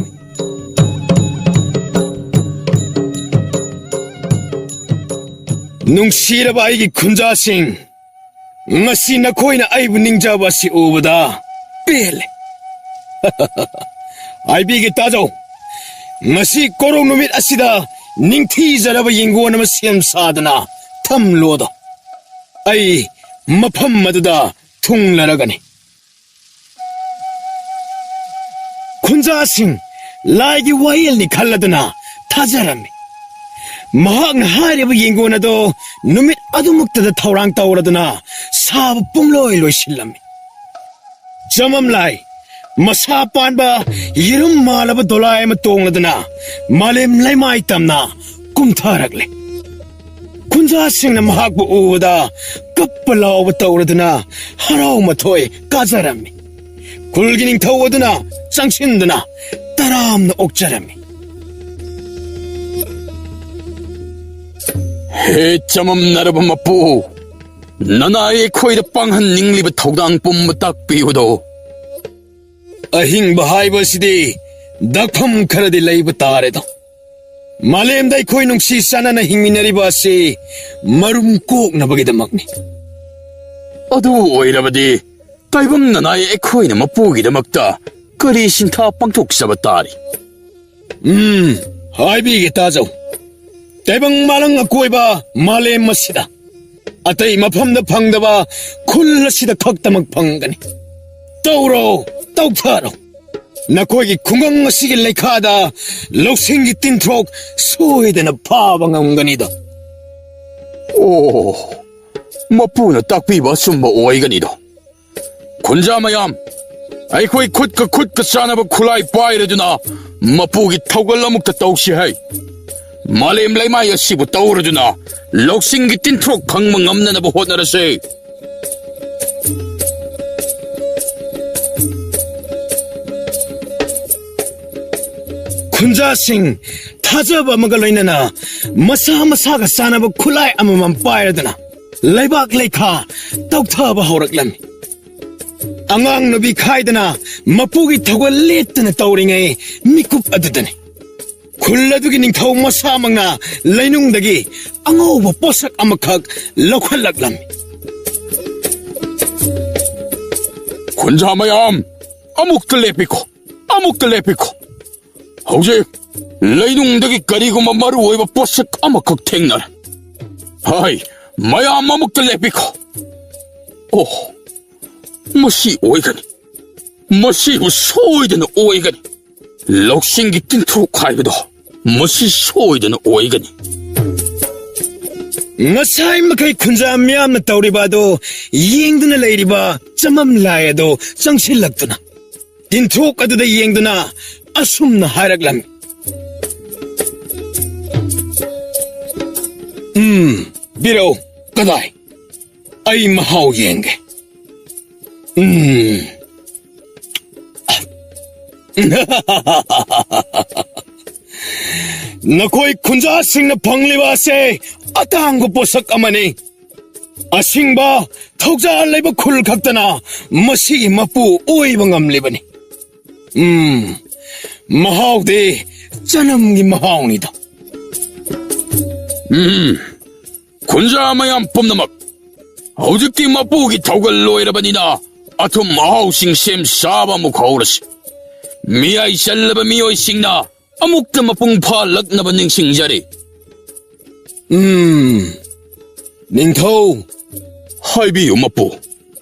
ꯅꯨꯡꯁꯤꯔꯕ ꯑꯩꯒꯤ ꯈꯨꯟꯖꯥꯁꯤꯡ, ꯉꯁꯤ ꯅꯈꯣꯏꯅ ꯑꯩꯕꯨ ꯅꯤꯡꯖꯕ ꯑꯁꯤ ꯎꯕꯗ ꯄꯦꯜꯂꯦ. ꯍꯥꯏꯕꯤꯒꯦ ꯇꯥꯖꯧ, ꯉꯁꯤ ꯀꯣꯔꯧ ꯅꯨꯃꯤꯠ ꯑꯁꯤꯗ ꯅꯤꯡꯊꯤꯖꯔꯕ ꯌꯦꯡꯒꯣꯟ ꯑꯃ ꯁꯦꯝ ꯁꯥꯗꯨꯅ ꯊꯝꯂꯣꯗ. ꯑꯩ ꯃꯐꯝ ꯑꯗꯨꯗ ꯊꯨꯡꯂꯔꯒꯅꯤ. ꯈꯨꯟꯖꯥꯁꯤꯡ ꯂꯥꯏꯒꯤ ꯋꯥꯌꯦꯜꯅꯤ ꯈꯜꯂꯗꯨꯅ ꯊꯥꯖꯔꯝꯃꯤ. ꯃꯍꯥꯛꯅ ꯍꯥꯏꯔꯤꯕ ꯌꯦꯡꯒꯣꯟ ꯑꯗꯣ ꯅꯨꯃꯤꯠ ꯑꯗꯨꯃꯛꯇꯗ ꯊꯧꯔꯥꯡ ꯇꯧꯔꯗꯨꯅ ꯁꯥꯕ ꯄꯨꯡꯂꯣꯏ ꯂꯣꯏꯁꯤꯜꯂꯝꯃꯤ. ꯆꯃꯝꯂꯥꯏ ꯃꯁꯥ ꯄꯥꯟꯕ ꯌꯦꯔꯨꯝ ꯃꯥꯜꯂꯕ ꯗꯣꯂꯥꯏ ꯑꯃ ꯇꯣꯡꯂꯗꯨꯅ ꯃꯥꯂꯦꯝ ꯂꯩꯃꯥꯏ ꯇꯝꯅ ꯀꯨꯝꯊꯔꯛꯂꯦ. ꯈꯨꯟꯖꯥꯁꯤꯡꯅ ꯃꯍꯥꯛꯄꯨ ꯎꯕꯗ ꯀꯞꯄ ꯂꯥꯎꯕ ꯇꯧꯔꯗꯨꯅ ꯍꯔꯥꯎ ꯃꯊꯣꯏ ꯀꯥꯖꯔꯝꯃꯤ. ꯈꯨꯜꯒꯤ ꯅꯤꯡꯊꯧ ꯑꯗꯨꯅ ꯆꯪꯁꯤꯟꯗꯨꯅ ꯇꯔꯥꯝꯅ ꯑꯣꯛꯆꯔꯝꯃꯤ. ꯍꯦ ꯆꯃꯝꯅꯔꯕ ꯃꯄꯨ, ꯅꯅꯥꯏ ꯑꯩꯈꯣꯏꯗ ꯄꯥꯡꯍꯟꯅꯤꯡꯂꯤꯕ ꯊꯧꯗꯥꯡ ꯄꯨꯝꯕ ꯇꯥꯛꯄꯤꯌꯨꯗꯣ. ꯑꯍꯤꯡꯕ ꯍꯥꯏꯕ ꯑꯁꯤꯗꯤ ꯗꯛꯐꯝ ꯈꯔꯗꯤ ꯂꯩꯕ ꯇꯥꯔꯦꯗ. ꯃꯥꯂꯦꯝꯗ ꯑꯩꯈꯣꯏ ꯅꯨꯡꯁꯤ ꯆꯥꯟꯅꯅ ꯍꯤꯡꯃꯤꯟꯅꯔꯤꯕ ꯑꯁꯤ ꯃꯔꯨꯝ ꯀꯣꯛꯅꯕꯒꯤꯗꯃꯛꯅꯤ. ꯑꯗꯨ ꯑꯣꯏꯔꯕꯗꯤ ꯇꯥꯏꯕꯪ ꯅꯅꯥꯏ ꯑꯩꯈꯣꯏꯅ ꯃꯄꯨꯒꯤꯗꯃꯛꯇ ꯀꯔꯤ ꯁꯤꯟꯊꯥ ꯄꯥꯡꯊꯣꯛꯆꯕ ꯇꯥꯔꯤ? ꯍꯥꯏꯕꯤꯒꯦ ꯇꯥꯖꯧ. ꯇꯥꯏꯕꯪ ꯃꯥꯂꯪ ꯑꯀꯣꯏꯕ ꯃꯥꯂꯦꯝ ꯑꯁꯤꯗ ꯑꯇꯩ ꯃꯐꯝꯗ ꯐꯪꯗꯕ ꯈꯨꯜ ꯑꯁꯤꯗ ꯈꯛꯇꯃꯛ ꯐꯪꯒꯅꯤ. ꯇꯧꯔꯣ, ꯇꯧꯊꯔꯣ. ꯅꯈꯣꯏꯒꯤ ꯈꯨꯡꯒꯪ ꯑꯁꯤꯒꯤ ꯂꯩꯈꯥꯗ ꯂꯧꯁꯤꯡꯒꯤ ꯇꯤꯟꯊ꯭ꯔꯣꯛ ꯁꯣꯏꯗꯅ ꯐꯥꯕ ꯉꯝꯒꯅꯤꯗ. ꯑꯣ, ꯃꯄꯨꯅ ꯇꯥꯛꯄꯤꯕ ꯑꯆꯨꯝꯕ ꯑꯣꯏꯒꯅꯤꯗꯣ. ꯈꯨꯟꯖꯥ ꯃꯌꯥꯝ, ꯑꯩꯈꯣꯏ ꯈꯨꯠꯀ ꯆꯥꯅꯕ ꯈꯨꯠꯂꯥꯏ ꯄꯥꯏꯔꯗꯨꯅ ꯃꯄꯨꯒꯤ ꯊꯧꯒꯜ ꯑꯃꯨꯛꯇ ꯇꯧꯁꯤ ꯍꯥꯏ. ꯃꯥꯂꯦꯝ ꯂꯩꯃꯥꯏ ꯑꯁꯤꯕꯨ ꯇꯧꯔꯗꯨꯅ ꯂꯧꯁꯤꯡꯒꯤ ꯇꯤꯟꯊ꯭ꯔꯣꯛ ꯐꯪꯕ ꯉꯝꯅꯅꯕ ꯍꯣꯠꯅꯔꯁꯦ. ꯈꯨꯟꯖꯥꯁꯤꯡ ꯊꯥꯖꯕ ꯑꯃꯒ ꯂꯣꯏꯅꯅ ꯃꯁꯥ ꯃꯁꯥꯒ ꯆꯥꯅꯕ ꯈꯨꯠꯂꯥꯏ ꯑꯃꯃꯝ ꯄꯥꯏꯔꯗꯨꯅ ꯂꯩꯕꯥꯛ ꯂꯩꯈꯥ ꯇꯧꯊꯕ ꯍꯧꯔꯛꯂꯝꯃꯤ. ꯑꯉꯥꯡ ꯅꯨꯕꯤ ꯈꯥꯏꯗꯅ ꯃꯄꯨꯒꯤ ꯊꯧꯒꯜ ꯂꯦꯞꯇꯅ ꯇꯧꯔꯤꯉꯩ ꯃꯤꯀꯨꯞ ꯑꯗꯨꯗꯅꯤ ꯈꯨꯜ ꯑꯗꯨꯒꯤ ꯅꯤꯡꯊꯧ ꯃꯁꯥꯃꯛꯅ ꯂꯩꯅꯨꯡꯗꯒꯤ ꯑꯉꯧꯕ ꯄꯣꯠꯁꯛ ꯑꯃꯈꯛ ꯂꯧꯈꯠꯂꯛꯂꯝꯃꯤ. ꯈꯨꯟꯖꯥ ꯃꯌꯥꯝ, ꯑꯃꯨꯛꯇ ꯂꯦꯞꯄꯤꯈꯣ, ꯑꯃꯨꯛꯇ ꯂꯦꯞꯄꯤꯈꯣ. ꯍꯧꯖꯤꯛ ꯂꯩꯅꯨꯡꯗꯒꯤ ꯀꯔꯤꯒꯨꯝꯕ ꯃꯔꯨ ꯑꯣꯏꯕ ꯄꯣꯠꯁꯛ ꯑꯃꯈꯛ ꯊꯦꯡꯅꯔꯦ. ꯍꯥꯏ, ꯃꯌꯥꯝ ꯑꯃꯨꯛꯇ ꯂꯦꯞꯄꯤꯈꯣ. ꯑꯣ, ꯃꯁꯤ ꯑꯣꯏꯒꯅꯤ. ꯃꯁꯤꯕꯨ ꯁꯣꯏꯗꯅ ꯑꯣꯏꯒꯅꯤ. ꯂꯧꯁꯤꯡꯒꯤ ꯇꯤꯟꯊ꯭ꯔꯣꯛ ꯍꯥꯏꯕꯗꯣ ꯃꯁꯤ ꯁꯣꯏꯗꯅ ꯑꯣꯏꯒꯅꯤ. ꯉꯁꯥꯏ ꯃꯈꯩ ꯈꯨꯟꯖꯥ ꯃꯤꯌꯥꯝꯅ ꯇꯧꯔꯤꯕ ꯑꯗꯣ ꯌꯦꯡꯗꯨꯅ ꯂꯩꯔꯤꯕ ꯆꯃꯝꯂꯥꯏ ꯑꯗꯣ ꯆꯪꯁꯤꯜꯂꯛꯇꯨꯅ ꯇꯤꯟꯊ꯭ꯔꯣꯛ ꯑꯗꯨꯗ ꯌꯦꯡꯗꯨꯅ ꯑꯁꯨꯝꯅ ꯍꯥꯏꯔꯛꯂꯝꯃꯤ. ꯕꯤꯔꯧ, ꯀꯗꯥꯏ? ꯑꯩ ꯃꯍꯥꯎ ꯌꯦꯡꯒꯦ. ꯅꯈꯣꯏ ꯈꯨꯟꯖꯥꯁꯤꯡꯅ ꯐꯪꯂꯤꯕ ꯑꯁꯦ ꯑꯇꯥꯡꯕ ꯄꯣꯠꯁꯛ ꯑꯃꯅꯤ. ꯑꯁꯤꯡꯕ ꯊꯧꯖꯥꯜ ꯂꯩꯕ ꯈꯨꯜ ꯈꯛꯇꯅ ꯃꯁꯤꯒꯤ ꯃꯄꯨ ꯑꯣꯏꯕ ꯉꯝꯂꯤꯕꯅꯤ. ꯃꯍꯥꯎꯗꯤ ꯆꯅꯝꯒꯤ ꯃꯍꯥꯎꯅꯤꯗ. ꯈꯨꯟꯖꯥ ꯃꯌꯥꯝ ꯄꯨꯝꯅꯃꯛ, ꯍꯧꯖꯤꯛꯇꯤ ꯃꯄꯨꯒꯤ ꯊꯧꯒꯜ ꯂꯣꯏꯔꯕꯅꯤꯅ ꯑꯊꯨꯝ ꯑꯍꯥꯎꯁꯤꯡ ꯁꯦꯝ ꯁꯥꯕ ꯑꯃꯨꯛ ꯍꯧꯔꯁꯤ. ꯃꯤꯌꯥꯏ ꯆꯜꯂꯕ ꯃꯤꯑꯣꯏꯁꯤꯡꯅ ꯑꯃꯨꯛꯇ ꯃꯄꯨꯡ ꯐꯥꯂꯛꯅꯕ ꯅꯤꯡꯁꯤꯡꯖꯔꯤ. ꯅꯤꯡꯊꯧ, ꯍꯥꯏꯕꯤꯌꯨ ꯃꯄꯨ.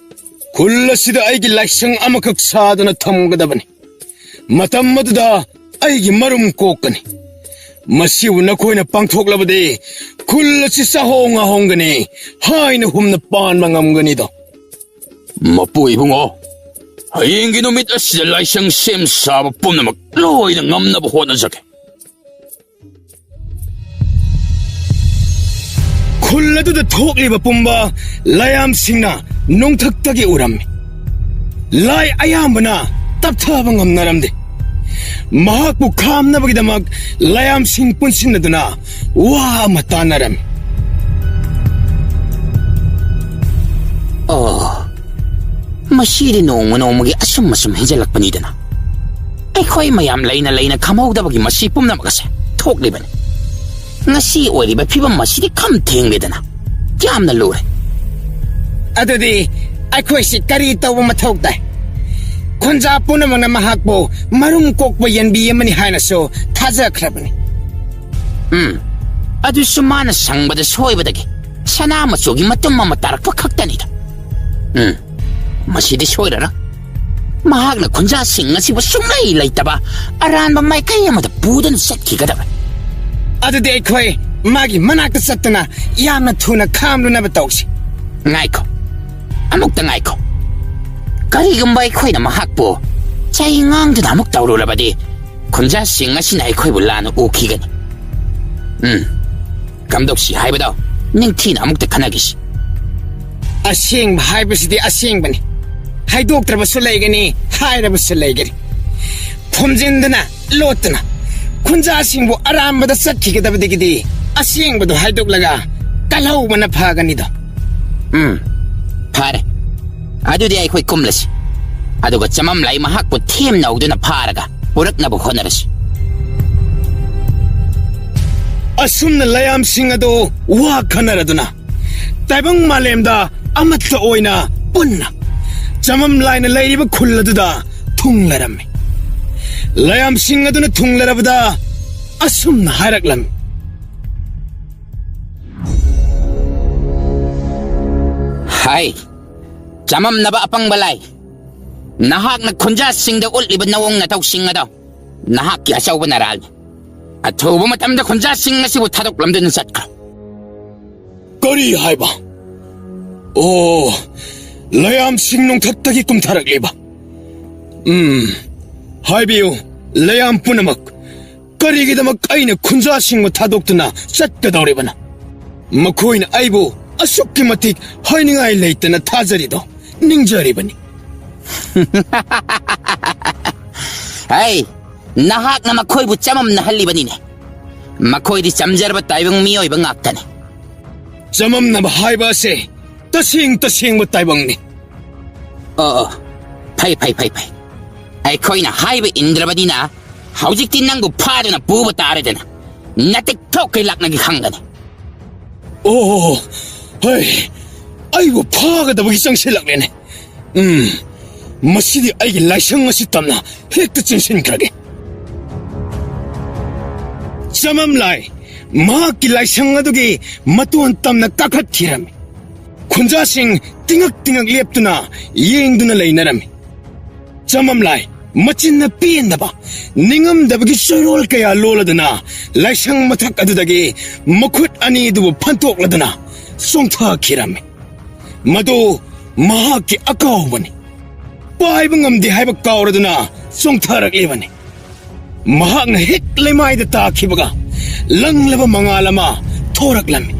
ꯈꯨꯜ ꯑꯁꯤꯗ ꯑꯩꯒꯤ ꯂꯥꯏꯁꯪ ꯑꯃꯈꯛ ꯁꯥꯗꯨꯅ ꯊꯝꯒꯗꯕꯅꯤ. ꯃꯇꯝ ꯑꯗꯨꯗ ꯑꯩꯒꯤ ꯃꯔꯨꯝ ꯀꯣꯛꯀꯅꯤ. ꯃꯁꯤꯕꯨ ꯅꯈꯣꯏꯅ ꯄꯥꯡꯊꯣꯛꯂꯕꯗꯤ ꯈꯨꯜ ꯑꯁꯤ ꯆꯥꯍꯣꯡ ꯉꯥꯍꯣꯡꯒꯅꯤ ꯍꯥꯏꯅ ꯍꯨꯝꯅ ꯄꯥꯟꯕ ꯉꯝꯒꯅꯤꯗꯣ. ꯃꯄꯨ ꯏꯕꯨꯡꯉꯣ, ꯍꯌꯦꯡꯒꯤ ꯅꯨꯃꯤꯠ ꯑꯁꯤꯗ ꯂꯥꯏꯁꯪ ꯁꯦꯝ ꯁꯥꯕ ꯄꯨꯝꯅꯃꯛ ꯂꯣꯏꯅ ꯉꯝꯅꯕ ꯍꯣꯠꯅꯖꯒꯦ. ꯈꯨꯜ ꯑꯗꯨꯗ ꯊꯣꯛꯂꯤꯕ ꯄꯨꯝꯕ ꯂꯥꯌꯥꯝꯁꯤꯡꯅ ꯅꯣꯡꯊꯛꯇꯒꯤ ꯎꯔꯝꯃꯤ. ꯂꯥꯏ ꯑꯌꯥꯝꯕꯅ ꯇꯞꯊꯕ ꯉꯝꯅꯔꯝꯗꯦ. ꯃꯍꯥꯛꯄꯨ ꯈꯥꯝꯅꯕꯒꯤꯗꯃꯛ ꯂꯥꯌꯥꯝꯁꯤꯡ ꯄꯨꯟꯁꯤꯟꯅꯗꯨꯅ ꯋꯥ ꯑꯃ ꯇꯥꯟꯅꯔꯝꯃꯤ. ꯃꯁꯤꯗꯤ ꯅꯣꯡꯃ ꯅꯣꯡꯃꯒꯤ ꯑꯁꯨꯝ ꯍꯦꯟꯖꯜꯂꯛꯄꯅꯤꯗꯅ. ꯑꯩꯈꯣꯏ ꯃꯌꯥꯝ ꯂꯩꯅ ꯈꯪꯍꯧꯗꯕꯒꯤ ꯃꯁꯤ ꯄꯨꯝꯅꯃꯛ ꯑꯁꯦ ꯊꯣꯛꯂꯤꯕꯅꯤ. ꯉꯁꯤ ꯑꯣꯏꯔꯤꯕ ꯐꯤꯕꯝ ꯑꯁꯤꯗꯤ ꯈꯝ ꯊꯦꯡꯂꯦꯗꯅ. ꯌꯥꯝꯅ ꯂꯨꯔꯦ ꯑꯗꯨꯗꯤ ꯑꯩꯈꯣꯏꯁꯤ ꯀꯔꯤ ꯇꯧꯕ ꯃꯊꯧ ꯇꯥꯏ ꯈꯨꯟꯖꯥ ꯄꯨꯝꯅꯃꯛꯅ ꯃꯍꯥꯛꯄꯨ ꯃꯔꯨꯝ ꯀꯣꯛꯄ ꯌꯦꯟꯕꯤ ꯑꯃꯅꯤ ꯍꯥꯏꯅꯁꯨ ꯊꯥꯖꯈ꯭ꯔꯕꯅꯤ ꯑꯗꯨꯁꯨ ꯃꯥꯅ ꯁꯪꯕꯗ ꯁꯣꯏꯕꯗꯒꯤ ꯁꯅꯥ ꯃꯆꯨꯒꯤ ꯃꯇꯨꯝ ꯑꯃ ꯇꯥꯔꯛꯄ ꯈꯛꯇꯅꯤꯗ ꯃꯁꯤꯗꯤ ꯁꯣꯏꯔꯔ ꯃꯍꯥꯛꯅ ꯈꯨꯟꯖꯥꯁꯤꯡ ꯑꯁꯤꯕꯨ ꯁꯨꯡꯂꯩ ꯂꯩꯇꯕ ꯑꯔꯥꯟꯕ ꯃꯥꯏꯀꯩ ꯑꯃꯗ ꯄꯨꯗꯨꯅ ꯆꯠꯈꯤꯒꯗꯕ ꯑꯗꯨꯗꯤ ꯑꯩꯈꯣꯏ ꯃꯥꯒꯤ ꯃꯅꯥꯛꯇ ꯆꯠꯇꯨꯅ ꯌꯥꯝꯅ ꯊꯨꯅ ꯈꯥꯝꯂꯨꯅꯕ ꯇꯧꯁꯤ ꯉꯥꯏꯈꯣ ꯑꯃꯨꯛꯇ ꯉꯥꯏꯈꯣ ꯀꯔꯤꯒꯨꯝꯕ ꯑꯩꯈꯣꯏꯅ ꯃꯍꯥꯛꯄꯨ ꯆꯩ ꯉꯥꯡꯗꯨꯅ ꯑꯃꯨꯛ ꯇꯧꯔꯨꯔꯕꯗꯤ ꯈꯨꯟꯖꯥꯁꯤꯡ ꯑꯁꯤꯅ ꯑꯩꯈꯣꯏꯕꯨ ꯂꯥꯟꯅ ꯎꯈꯤꯒꯅꯤ ꯀꯝꯗꯧꯁꯤ ꯍꯥꯏꯕꯗꯣ ꯅꯤꯡꯊꯤꯅ ꯑꯃꯨꯛꯇ ꯈꯟꯅꯈꯤꯁꯤ ꯑꯁꯦꯡꯕ ꯍꯥꯏꯕꯁꯤꯗꯤ ꯑꯁꯦꯡꯕꯅꯤ ꯍꯥꯏꯗꯣꯛꯇ꯭ꯔꯕꯁꯨ ꯂꯩꯒꯅꯤ ꯍꯥꯏꯔꯕꯁꯨ ꯂꯩꯒꯅꯤ ꯐꯨꯝꯖꯤꯟꯗꯨꯅ ꯂꯣꯠꯇꯨꯅ ꯈꯨꯟꯖꯥꯁꯤꯡꯕꯨ ꯑꯔꯥꯟꯕꯗ ꯆꯠꯈꯤꯒꯗꯕꯗꯒꯤꯗꯤ ꯑꯁꯦꯡꯕꯗꯣ ꯍꯥꯏꯗꯣꯛꯂꯒ ꯀꯜꯍꯧꯕꯅ ꯐꯒꯅꯤꯗꯣ ꯐꯔꯦ ꯑꯗꯨꯗꯤ ꯑꯩꯈꯣꯏ ꯀꯨꯝꯂꯁꯤ ꯑꯗꯨꯒ ꯆꯃꯝꯂꯥꯏ ꯃꯍꯥꯛꯄꯨ ꯊꯦꯝꯅꯧꯗꯨꯅ ꯐꯥꯔꯒ ꯄꯨꯔꯛꯅꯕ ꯍꯣꯠꯅꯔꯁꯤ ꯑꯁꯨꯝꯅ ꯂꯌꯥꯝꯁꯤꯡ ꯑꯗꯨ ꯋꯥ ꯈꯟꯅꯔꯗꯨꯅ ꯇꯥꯏꯕꯪ ꯃꯥꯂꯦꯝꯗ ꯑꯃꯠꯇ ꯑꯣꯏꯅ ꯄꯨꯟꯅ ꯆꯃꯝꯂꯥꯏꯅ ꯂꯩꯔꯤꯕ ꯈꯨꯜ ꯑꯗꯨꯗ ꯊꯨꯡꯂꯔꯝꯃꯤ ꯂꯌꯥꯝꯁꯤꯡ ꯑꯗꯨꯅ ꯊꯨꯡꯂꯔꯕꯗ ꯑꯁꯨꯝꯅ ꯍꯥꯏꯔꯛꯂꯝꯃꯤ ꯍꯥꯏ ꯆꯃꯝꯅꯕ ꯑꯄꯪꯕ ꯂꯥꯏ ꯅꯍꯥꯛꯅ ꯈꯨꯟꯖꯥꯁꯤꯡꯗ ꯎꯠꯂꯤꯕ ꯅꯑꯣꯡ ꯅꯇꯧꯁꯤꯡ ꯑꯗꯣ ꯅꯍꯥꯛꯀꯤ ꯑꯆꯧꯕ ꯅꯔꯥꯜꯅꯤ ꯑꯊꯨꯕ ꯃꯇꯝꯗ ꯈꯨꯟꯖꯥꯁꯤꯡ ꯑꯁꯤꯕꯨ ꯊꯥꯗꯣꯛꯂꯝꯗꯨꯅ ꯆꯠꯈ꯭ꯔꯣ ꯀꯔꯤ ꯍꯥꯏꯕ ꯑꯣ ꯂꯌꯥꯝꯁꯤꯡ ꯅꯣꯡꯊꯛꯇꯒꯤ ꯀꯨꯝꯊꯔꯛꯂꯤꯕ ꯍꯥꯏꯕꯤꯌꯨ ꯂꯌꯥꯝ ꯄꯨꯝꯅꯃꯛ ꯀꯔꯤꯒꯤꯗꯃꯛ ꯑꯩꯅ ꯈꯨꯟꯖꯥꯁꯤꯡꯕꯨ ꯊꯥꯗꯣꯛꯇꯨꯅ ꯆꯠꯀꯗꯧꯔꯤꯕꯅꯣ ꯃꯈꯣꯏꯅ ꯑꯩꯕꯨ ꯑꯁꯨꯛꯀꯤ ꯃꯇꯤꯛ ꯍꯥꯏꯅꯤꯡꯉꯥꯏ ꯂꯩꯇꯅ ꯊꯥꯖꯔꯤꯗꯣ ꯅꯤꯡꯖꯔꯤꯕꯅꯤ ꯍꯩ ꯅꯍꯥꯛꯅ ꯃꯈꯣꯏꯕꯨ ꯆꯃꯝꯅꯍꯜꯂꯤꯕꯅꯤꯅꯦ ꯃꯈꯣꯏꯗꯤ ꯆꯝꯖꯔꯕ ꯇꯥꯏꯕꯪ ꯃꯤꯑꯣꯏꯕ ꯉꯥꯛꯇꯅꯤ ꯆꯃꯝꯅꯕ ꯍꯥꯏꯕ ꯑꯁꯦ ꯇꯁꯦꯡꯕ ꯇꯥꯏꯕꯪꯅꯤ ꯑꯣ ꯐꯩ ꯑꯩꯈꯣꯏꯅ ꯍꯥꯏꯕ ꯏꯟꯗ꯭ꯔꯕꯅꯤꯅ ꯍꯧꯖꯤꯛꯇꯤ ꯅꯪꯕꯨ ꯐꯥꯗꯨꯅ ꯄꯨꯕ ꯇꯥꯔꯦꯗꯅ ꯅꯇꯤꯛ ꯊꯣꯛꯀꯩ ꯂꯥꯛꯅꯒꯤ ꯈꯪꯒꯅꯤ ꯑꯣ ꯍꯩ ꯑꯩꯕꯨ ꯐꯥꯒꯗꯕꯒꯤ ꯆꯪꯁꯤꯜꯂꯛꯂꯦꯅꯦ ꯃꯁꯤꯗꯤ ꯑꯩꯒꯤ ꯂꯥꯏꯁꯪ ꯑꯁꯤ ꯇꯝꯅ ꯍꯦꯛꯇ ꯆꯤꯟꯁꯤꯟꯈ꯭ꯔꯒꯦ ꯆꯃꯝꯂꯥꯏ ꯃꯍꯥꯛꯀꯤ ꯂꯥꯏꯁꯪ ꯑꯗꯨꯒꯤ ꯃꯇꯣꯟ ꯇꯝꯅ ꯀꯥꯈꯠꯈꯤꯔꯝꯃꯤ ꯈꯨꯟꯖꯥꯁꯤꯡ ꯇꯤꯡꯉꯛ ꯂꯦꯞꯇꯨꯅ ꯌꯦꯡꯗꯨꯅ ꯂꯩꯅꯔꯝꯃꯤ ꯆꯃꯝꯂꯥꯏ ꯃꯆꯤꯟꯅ ꯄꯦꯟꯗꯕ ꯅꯤꯡꯉꯝꯗꯕꯒꯤ ꯆꯣꯏꯔꯣꯜ ꯀꯌꯥ ꯂꯣꯜꯂꯗꯨꯅ ꯂꯥꯏꯁꯪ ꯃꯊꯛ ꯑꯗꯨꯗꯒꯤ ꯃꯈꯨꯠ ꯑꯅꯤ ꯑꯗꯨꯕꯨ ꯐꯟꯇꯣꯛꯂꯗꯨꯅ ꯆꯣꯡꯊꯈꯤꯔꯝꯃꯤ ꯃꯗꯨ ꯃꯍꯥꯛꯀꯤ ꯑꯀꯥꯎꯕꯅꯤ ꯄꯥꯏꯕ ꯉꯝꯗꯦ ꯍꯥꯏꯕ ꯀꯥꯎꯔꯗꯨꯅ ꯆꯣꯡꯊꯔꯛꯂꯤꯕꯅꯤ ꯃꯍꯥꯛꯅ ꯍꯦꯛ ꯂꯩꯃꯥꯏꯗ ꯇꯥꯈꯤꯕꯒ ꯂꯪꯂꯕ ꯃꯉꯥꯜ ꯑꯃ ꯊꯣꯔꯛꯂꯝꯃꯤ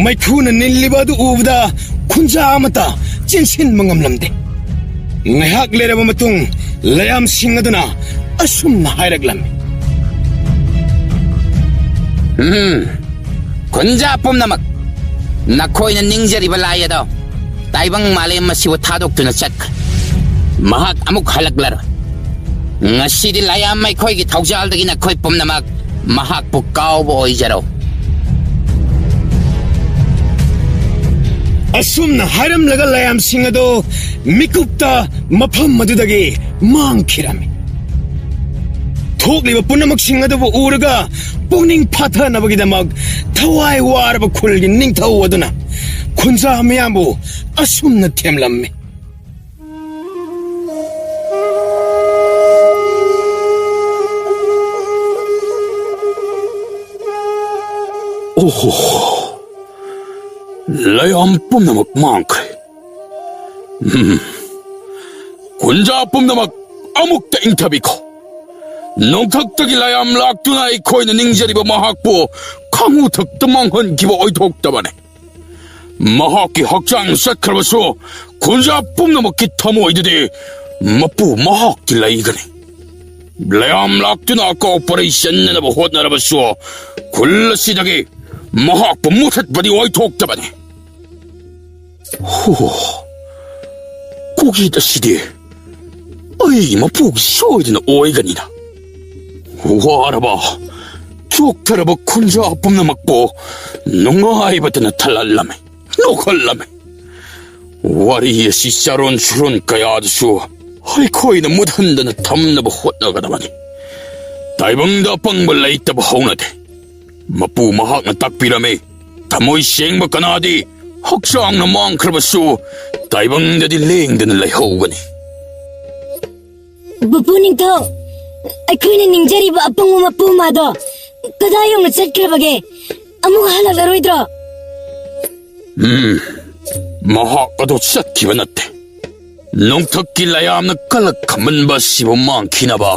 ꯃꯩꯈꯨꯅ ꯅꯤꯜꯂꯤꯕ ꯑꯗꯨ ꯎꯕꯗ ꯈꯨꯟꯖꯥ ꯑꯃꯠꯇ ꯆꯦꯟꯁꯤꯟꯕ ꯉꯝꯂꯝꯗꯦ ꯉꯥꯏꯍꯥꯛ ꯂꯩꯔꯕ ꯃꯇꯨꯡ ꯂꯌꯥꯝꯁꯤꯡ ꯑꯗꯨꯅ ꯑꯁꯨꯝꯅ ꯍꯥꯏꯔꯛꯂꯝꯃꯤ ꯈꯨꯟꯖꯥ ꯄꯨꯝꯅꯃꯛ ꯅꯈꯣꯏꯅ ꯅꯤꯡꯖꯔꯤꯕ ꯂꯥꯏ ꯑꯗꯣ ꯇꯥꯏꯕꯪ ꯃꯥꯂꯦꯝ ꯑꯁꯤꯕꯨ ꯊꯥꯗꯣꯛꯇꯨꯅ ꯆꯠꯈ꯭ꯔꯦ ꯃꯍꯥꯛ ꯑꯃꯨꯛ ꯍꯜꯂꯛꯂꯔꯣꯏ ꯉꯁꯤꯗꯤ ꯂꯌꯥꯝ ꯑꯩꯈꯣꯏꯒꯤ ꯊꯧꯖꯥꯜꯗꯒꯤ ꯅꯈꯣꯏ ꯄꯨꯝꯅꯃꯛ ꯃꯍꯥꯛꯄꯨ ꯀꯥꯎꯕ ꯑꯣꯏꯖꯔꯣ ꯑꯁꯨꯝꯅ ꯍꯥꯏꯔꯝꯂꯒ ꯂꯌꯥꯝꯁꯤꯡ ꯑꯗꯨ ꯃꯤꯀꯨꯞꯇ ꯃꯐꯝ ꯑꯗꯨꯗꯒꯤ ꯃꯥꯡꯈꯤꯔꯝꯃꯤ ꯊꯣꯛꯂꯤꯕ ꯄꯨꯝꯅꯃꯛꯁꯤꯡ ꯑꯗꯨꯕꯨ ꯎꯔꯒ ꯄꯨꯛꯅꯤꯡ ꯐꯥꯊꯅꯕꯒꯤꯗꯃꯛ ꯊꯋꯥꯏ ꯋꯥꯔꯕ ꯈꯨꯜꯒꯤ ꯅꯤꯡꯊꯧ ꯑꯗꯨꯅ ꯈꯨꯟꯖꯥ ꯃꯌꯥꯝꯕꯨ ꯑꯁꯨꯝꯅ ꯊꯦꯝꯂꯝꯃꯤ 오호, 라얌 뿜나막 많크레. 군자 뿜나막 아묵다 인터비코. 농탁덕이 라얌 락두나이 코이는 닝자리바 마학부 강우 덕드망헌 기보 어이독다바네. 마학기 학장 세크라바소 군자 뿜나막 기타모이드디 마뿌 마학기 라이가네. 라얌 락두나 코퍼레이션 나바 호나라바소 굴러시다기 마학부 못했바디 어이독다바네. 후, 고기다 시디. 어이, 뭐, 보기 쇼이드는 오이간이나. 와라봐. ꯆꯣꯛꯊꯔꯕ ꯈꯨꯟꯖꯥ ꯄꯨꯝꯅꯃꯛꯄꯨ ꯅꯨꯡꯉꯥꯏꯕꯗꯅ ꯊꯜꯍꯜꯂꯝꯃꯤ ꯅꯣꯛꯍꯜꯂꯝꯃꯤ ꯋꯥꯔꯤ ꯑꯁꯤ ꯆꯥꯔꯣꯟ ꯁꯨꯔꯣꯟ ꯀꯌꯥꯗꯁꯨ ꯑꯩꯈꯣꯏꯅ ꯃꯨꯠꯍꯟꯗꯅ ꯊꯝꯅꯕ ꯍꯣꯠꯅꯒꯗꯕꯅꯤ ꯇꯥꯏꯕꯪꯗ ꯑꯄꯪꯕ ꯂꯩꯇꯕ ꯍꯧꯅꯗꯦ ꯃꯄꯨ ꯃꯍꯥꯛꯅ ꯇꯥꯛꯄꯤꯔꯝꯃꯤ ꯊꯃꯣꯏ ꯁꯦꯡꯕ ꯀꯅꯥꯗꯤ ꯍꯛꯆꯥꯡꯅ ꯃꯥꯡꯈ꯭ꯔꯕꯁꯨ ꯇꯥꯏꯕꯪꯗꯗꯤ ꯂꯦꯡꯗꯅ ꯂꯩꯍꯧꯒꯅꯤ ꯄꯨꯄꯨ ꯅꯤꯡꯊꯧ ꯑꯩꯈꯣꯏꯅ ꯅꯤꯡꯖꯔꯤꯕ ꯑꯄꯪꯕ ꯃꯄꯨ ꯃꯥꯗꯣ ꯀꯗꯥꯏ ꯌꯧꯅ ꯆꯠꯈ꯭ꯔꯕꯒꯦ ꯑꯃꯨꯛ ꯍꯜꯂꯛꯂꯔꯣꯏꯗ꯭ꯔꯣ ꯃꯍꯥꯛ ꯑꯗꯨ ꯆꯠꯈꯤꯕ ꯅꯠꯇꯦ ꯅꯣꯡꯊꯛꯀꯤ ꯂꯌꯥꯝꯅ ꯀꯂꯛ ꯈꯝꯃꯟꯕ ꯑꯁꯤꯕꯨ ꯃꯥꯡꯈꯤꯅꯕ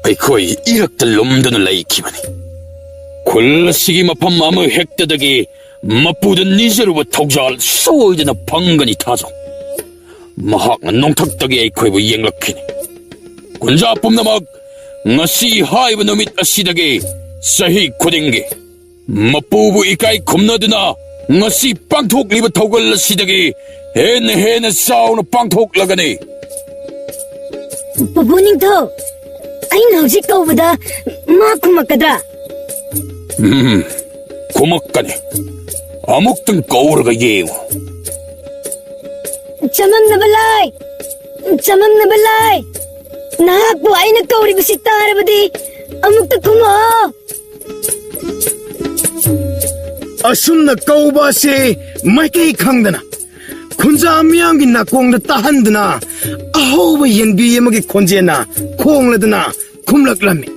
ꯑꯩꯈꯣꯏ ꯏꯔꯛꯇ ꯂꯨꯝꯗꯨꯅ ꯂꯩꯈꯤꯕꯅꯤ ꯈꯨꯜ ꯑꯁꯤꯒꯤ ꯃꯐꯝ ꯑꯃ ꯍꯦꯛꯇꯗꯒꯤ ꯃꯄꯨꯗ ꯅꯤꯖꯔꯨꯕ ꯊꯧꯖꯥꯜ ꯁꯣꯏꯗꯅ ꯐꯪꯒꯅꯤ ꯊꯥꯖꯧ ꯃꯍꯥꯛꯅ ꯅꯣꯡꯊꯛꯇꯒꯤ ꯑꯩꯈꯣꯏꯕꯨ ꯌꯦꯡꯂꯛꯈꯤꯅꯤ ꯈꯨꯟꯖꯥ ꯄꯨꯝꯅꯃꯛ ngasi haiba numit asidagi sahi khudingi mapubu ikai khumnaduna ngasi pangthok liba thogal asidagi hen sauna pangthok lagani Pabuning tho ai nauji kaubada ma khumakadra khumakkani amuktang kauraga yengu chamam na balai Naku aina kauri basi tarabadi amukta kuma asumna kauba se maikei khangdana khunja miyamgi nakongda tahandana ahoba yenbi yamagi khonjena khongladana khumlaklami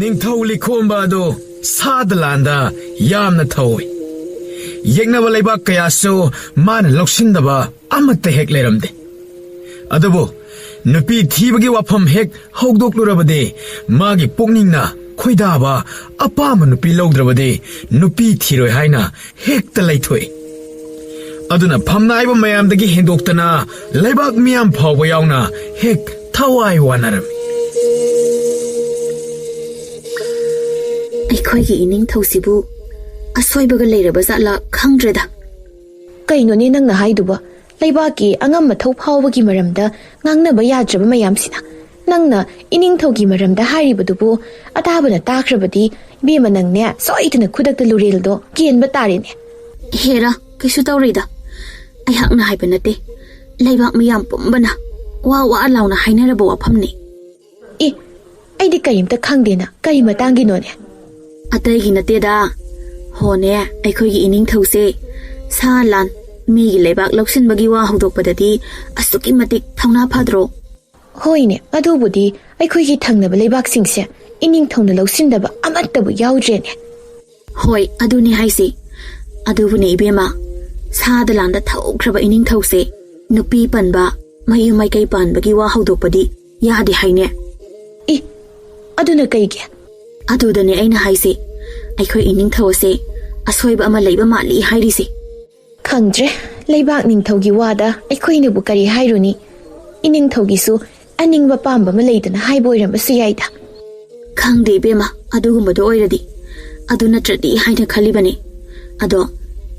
Ningthau likhomba do sadlanda yamna thawai yegnaba leibak kaya so man loksindaba amatta hek leramde adubo nupi thibagi wafam hek hogdoklurabade magi pokningna khoidaba apama nupi logdrabade nupi thiroi haina hekta leithoi aduna phamnaiba mayamdagi hendoktana leibak miyam phawba yauna hek thawai wanaram ꯑꯩꯈꯣꯏꯒꯤ ꯏꯅꯤꯡ ꯊꯧꯁꯤꯕꯨ ꯑꯁꯣꯏꯕꯒ ꯂꯩꯔꯕ ꯖꯥꯠꯂ ꯈꯪꯗ꯭ꯔꯦꯗ ꯀꯩꯅꯣꯅꯦ ꯅꯪꯅ ꯍꯥꯏꯗꯨꯕ ꯂꯩꯕꯥꯛꯀꯤ ꯑꯉꯝ ꯃꯊꯧ ꯐꯥꯎꯕꯒꯤ ꯃꯔꯝꯗ ꯉꯥꯡꯅꯕ ꯌꯥꯗ꯭ꯔꯕ ꯃꯌꯥꯝꯁꯤꯅ ꯅꯪꯅ ꯏꯅꯤꯡꯊꯧꯒꯤ ꯃꯔꯝꯗ ꯍꯥꯏꯔꯤꯕꯗꯨꯕꯨ ꯑꯇꯥꯕꯅ ꯇꯥꯈ꯭ꯔꯕꯗꯤ ꯏꯕꯦꯝꯃ ꯅꯪꯅꯦ ꯁꯣꯏꯗꯅ ꯈꯨꯗꯛꯇ ꯂꯨꯔꯦꯜꯗꯣ ꯀꯦꯟꯕ ꯇꯥꯔꯦꯅꯦ ꯍꯦꯔꯥ ꯀꯩꯁꯨ ꯇꯧꯔꯣꯏꯗ ꯑꯩꯍꯥꯛꯅ ꯍꯥꯏꯕ ꯅꯠꯇꯦ ꯂꯩꯕꯥꯛ ꯃꯌꯥꯝ ꯄꯨꯝꯕꯅ ꯋꯥ ꯂꯥꯎꯅ ꯍꯥꯏꯅꯔꯕ ꯋꯥꯐꯝꯅꯤ ꯑꯩꯗꯤ ꯀꯔꯤꯝꯇ ꯈꯪꯗꯦꯅ ꯀꯔꯤ ꯃꯇꯥꯡꯒꯤꯅꯣꯅꯦ ꯑꯇꯩꯒꯤ ꯅꯠꯇꯦꯗ ꯍꯣꯅꯦ ꯑꯩꯈꯣꯏꯒꯤ ꯏꯅꯤꯡꯊꯧꯁꯦ ꯁꯥ ꯂꯥꯟ ꯃꯤꯒꯤ ꯂꯩꯕꯥꯛ ꯂꯧꯁꯤꯟꯕꯒꯤ ꯋꯥ ꯍꯧꯗꯣꯛꯄꯗꯗꯤ ꯑꯁꯨꯛꯀꯤ ꯃꯇꯤꯛ ꯊꯧꯅꯥ ꯐꯗ꯭ꯔꯣ ꯍꯣꯏꯅꯦ ꯑꯗꯨꯕꯨꯗꯤ ꯑꯩꯈꯣꯏꯒꯤ ꯊꯪꯅꯕ ꯂꯩꯕꯥꯛꯁꯤꯡꯁꯦ ꯏꯅꯤꯡꯊꯧꯅ ꯂꯧꯁꯤꯟꯗꯕ ꯑꯃꯠꯇꯕꯨ ꯌꯥꯎꯗ꯭ꯔꯦꯅꯦ ꯍꯣꯏ ꯑꯗꯨꯅꯤ ꯍꯥꯏꯁꯤ ꯑꯗꯨꯕꯨꯅꯦ ꯏꯕꯦꯝꯃ ꯁꯥꯗ ꯂꯥꯟꯗ ꯊꯧꯈ꯭ꯔꯕ ꯏꯅꯤꯡꯊꯧꯁꯦ ꯅꯨꯄꯤ ꯄꯟꯕ ꯃꯌꯨꯝ ꯃꯩꯀꯩ ꯄꯥꯟꯕꯒꯤ ꯋꯥ ꯍꯧꯗꯣꯛꯄꯗꯤ ꯌꯥꯗꯦ ꯍꯥꯏꯅꯦ ꯑꯗꯨꯅ ꯀꯩꯒꯤ ꯑꯗꯨꯗꯅꯦ ꯑꯩꯅ ꯍꯥꯏꯁꯤ ꯑꯩꯈꯣꯏ ꯏꯅꯤꯡꯊꯧ ꯑꯁꯦ ꯑꯁꯣꯏꯕ ꯑꯃ ꯂꯩꯕ ꯃꯥꯜꯂꯤ ꯍꯥꯏꯔꯤꯁꯤ ꯈꯪꯗ꯭ꯔꯦ ꯂꯩꯕꯥꯛ ꯅꯤꯡꯊꯧꯒꯤ ꯋꯥꯗ ꯑꯩꯈꯣꯏꯅꯕꯨ ꯀꯔꯤ ꯍꯥꯏꯔꯨꯅꯤ ꯏꯅꯤꯡꯊꯧꯒꯤꯁꯨ ꯑꯅꯤꯡꯕ ꯄꯥꯝꯕ ꯑꯃ ꯂꯩꯗꯅ ꯍꯥꯏꯕ ꯑꯣꯏꯔꯝꯕꯁꯨ ꯌꯥꯏꯗ ꯈꯪꯗꯦ ꯏꯕꯦꯝꯃ ꯑꯗꯨꯒꯨꯝꯕꯗꯣ ꯑꯣꯏꯔꯗꯤ ꯑꯗꯨ ꯅꯠꯇ꯭ꯔꯗꯤ ꯍꯥꯏꯅ ꯈꯜꯂꯤꯕꯅꯤ ꯑꯗꯣ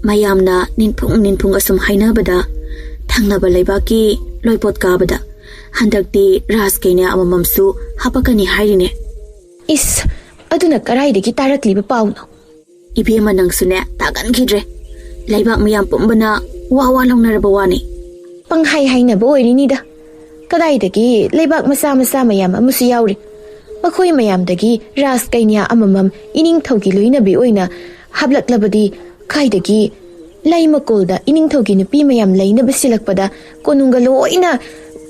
ꯃꯌꯥꯝꯅ ꯅꯤꯟꯐꯨꯡ ꯑꯁꯨꯝ ꯍꯥꯏꯅꯕꯗ ꯊꯪꯅꯕ ꯂꯩꯕꯥꯛꯀꯤ ꯂꯣꯏꯄꯣꯠ ꯀꯥꯕꯗ ꯍꯟꯗꯛꯇꯤ ꯔꯥꯖꯀꯩꯅ ꯑꯃꯃꯝꯁꯨ ꯍꯥꯄꯛꯀꯅꯤ ꯍꯥꯏꯔꯤꯅꯦ ꯏꯁ ꯑꯗꯨꯅ ꯀꯔꯥꯏꯗꯒꯤ ꯇꯥꯔꯛꯂꯤꯕ ꯄꯥꯎꯅꯣ ꯏꯕꯦꯝꯃ ꯅꯪꯁꯨꯅꯦ ꯇꯥꯒꯟꯈꯤꯗ꯭ꯔꯦ ꯂꯩꯕꯥꯛ ꯃꯌꯥꯝ ꯄꯨꯝꯕꯅ ꯋꯥ ꯂꯧꯅꯔꯕ ꯋꯥꯅꯤ ꯄꯪꯍꯥꯏ ꯍꯥꯏꯅꯕ ꯑꯣꯏꯔꯤꯅꯤꯗ ꯀꯗꯥꯏꯗꯒꯤ ꯂꯩꯕꯥꯛ ꯃꯆꯥ ꯃꯌꯥꯝ ꯑꯃꯁꯨ ꯌꯥꯎꯔꯤ ꯃꯈꯣꯏ ꯃꯌꯥꯝꯗꯒꯤ ꯔꯥꯖ ꯀꯩꯅ꯭ꯌꯥ ꯑꯃꯃꯝ ꯏꯅꯤꯡꯊꯧꯒꯤ ꯂꯣꯏꯅꯕꯤ ꯑꯣꯏꯅ ꯍꯥꯞꯂꯛꯂꯕꯗꯤ ꯀꯥꯏꯗꯒꯤ ꯂꯩꯃꯀꯣꯜꯗ ꯏꯅꯤꯡꯊꯧꯒꯤ ꯅꯨꯄꯤ ꯃꯌꯥꯝ ꯂꯩꯅꯕ ꯁꯤꯜꯂꯛꯄꯗ ꯀꯣꯅꯨꯡꯒ ꯂꯣꯏꯅ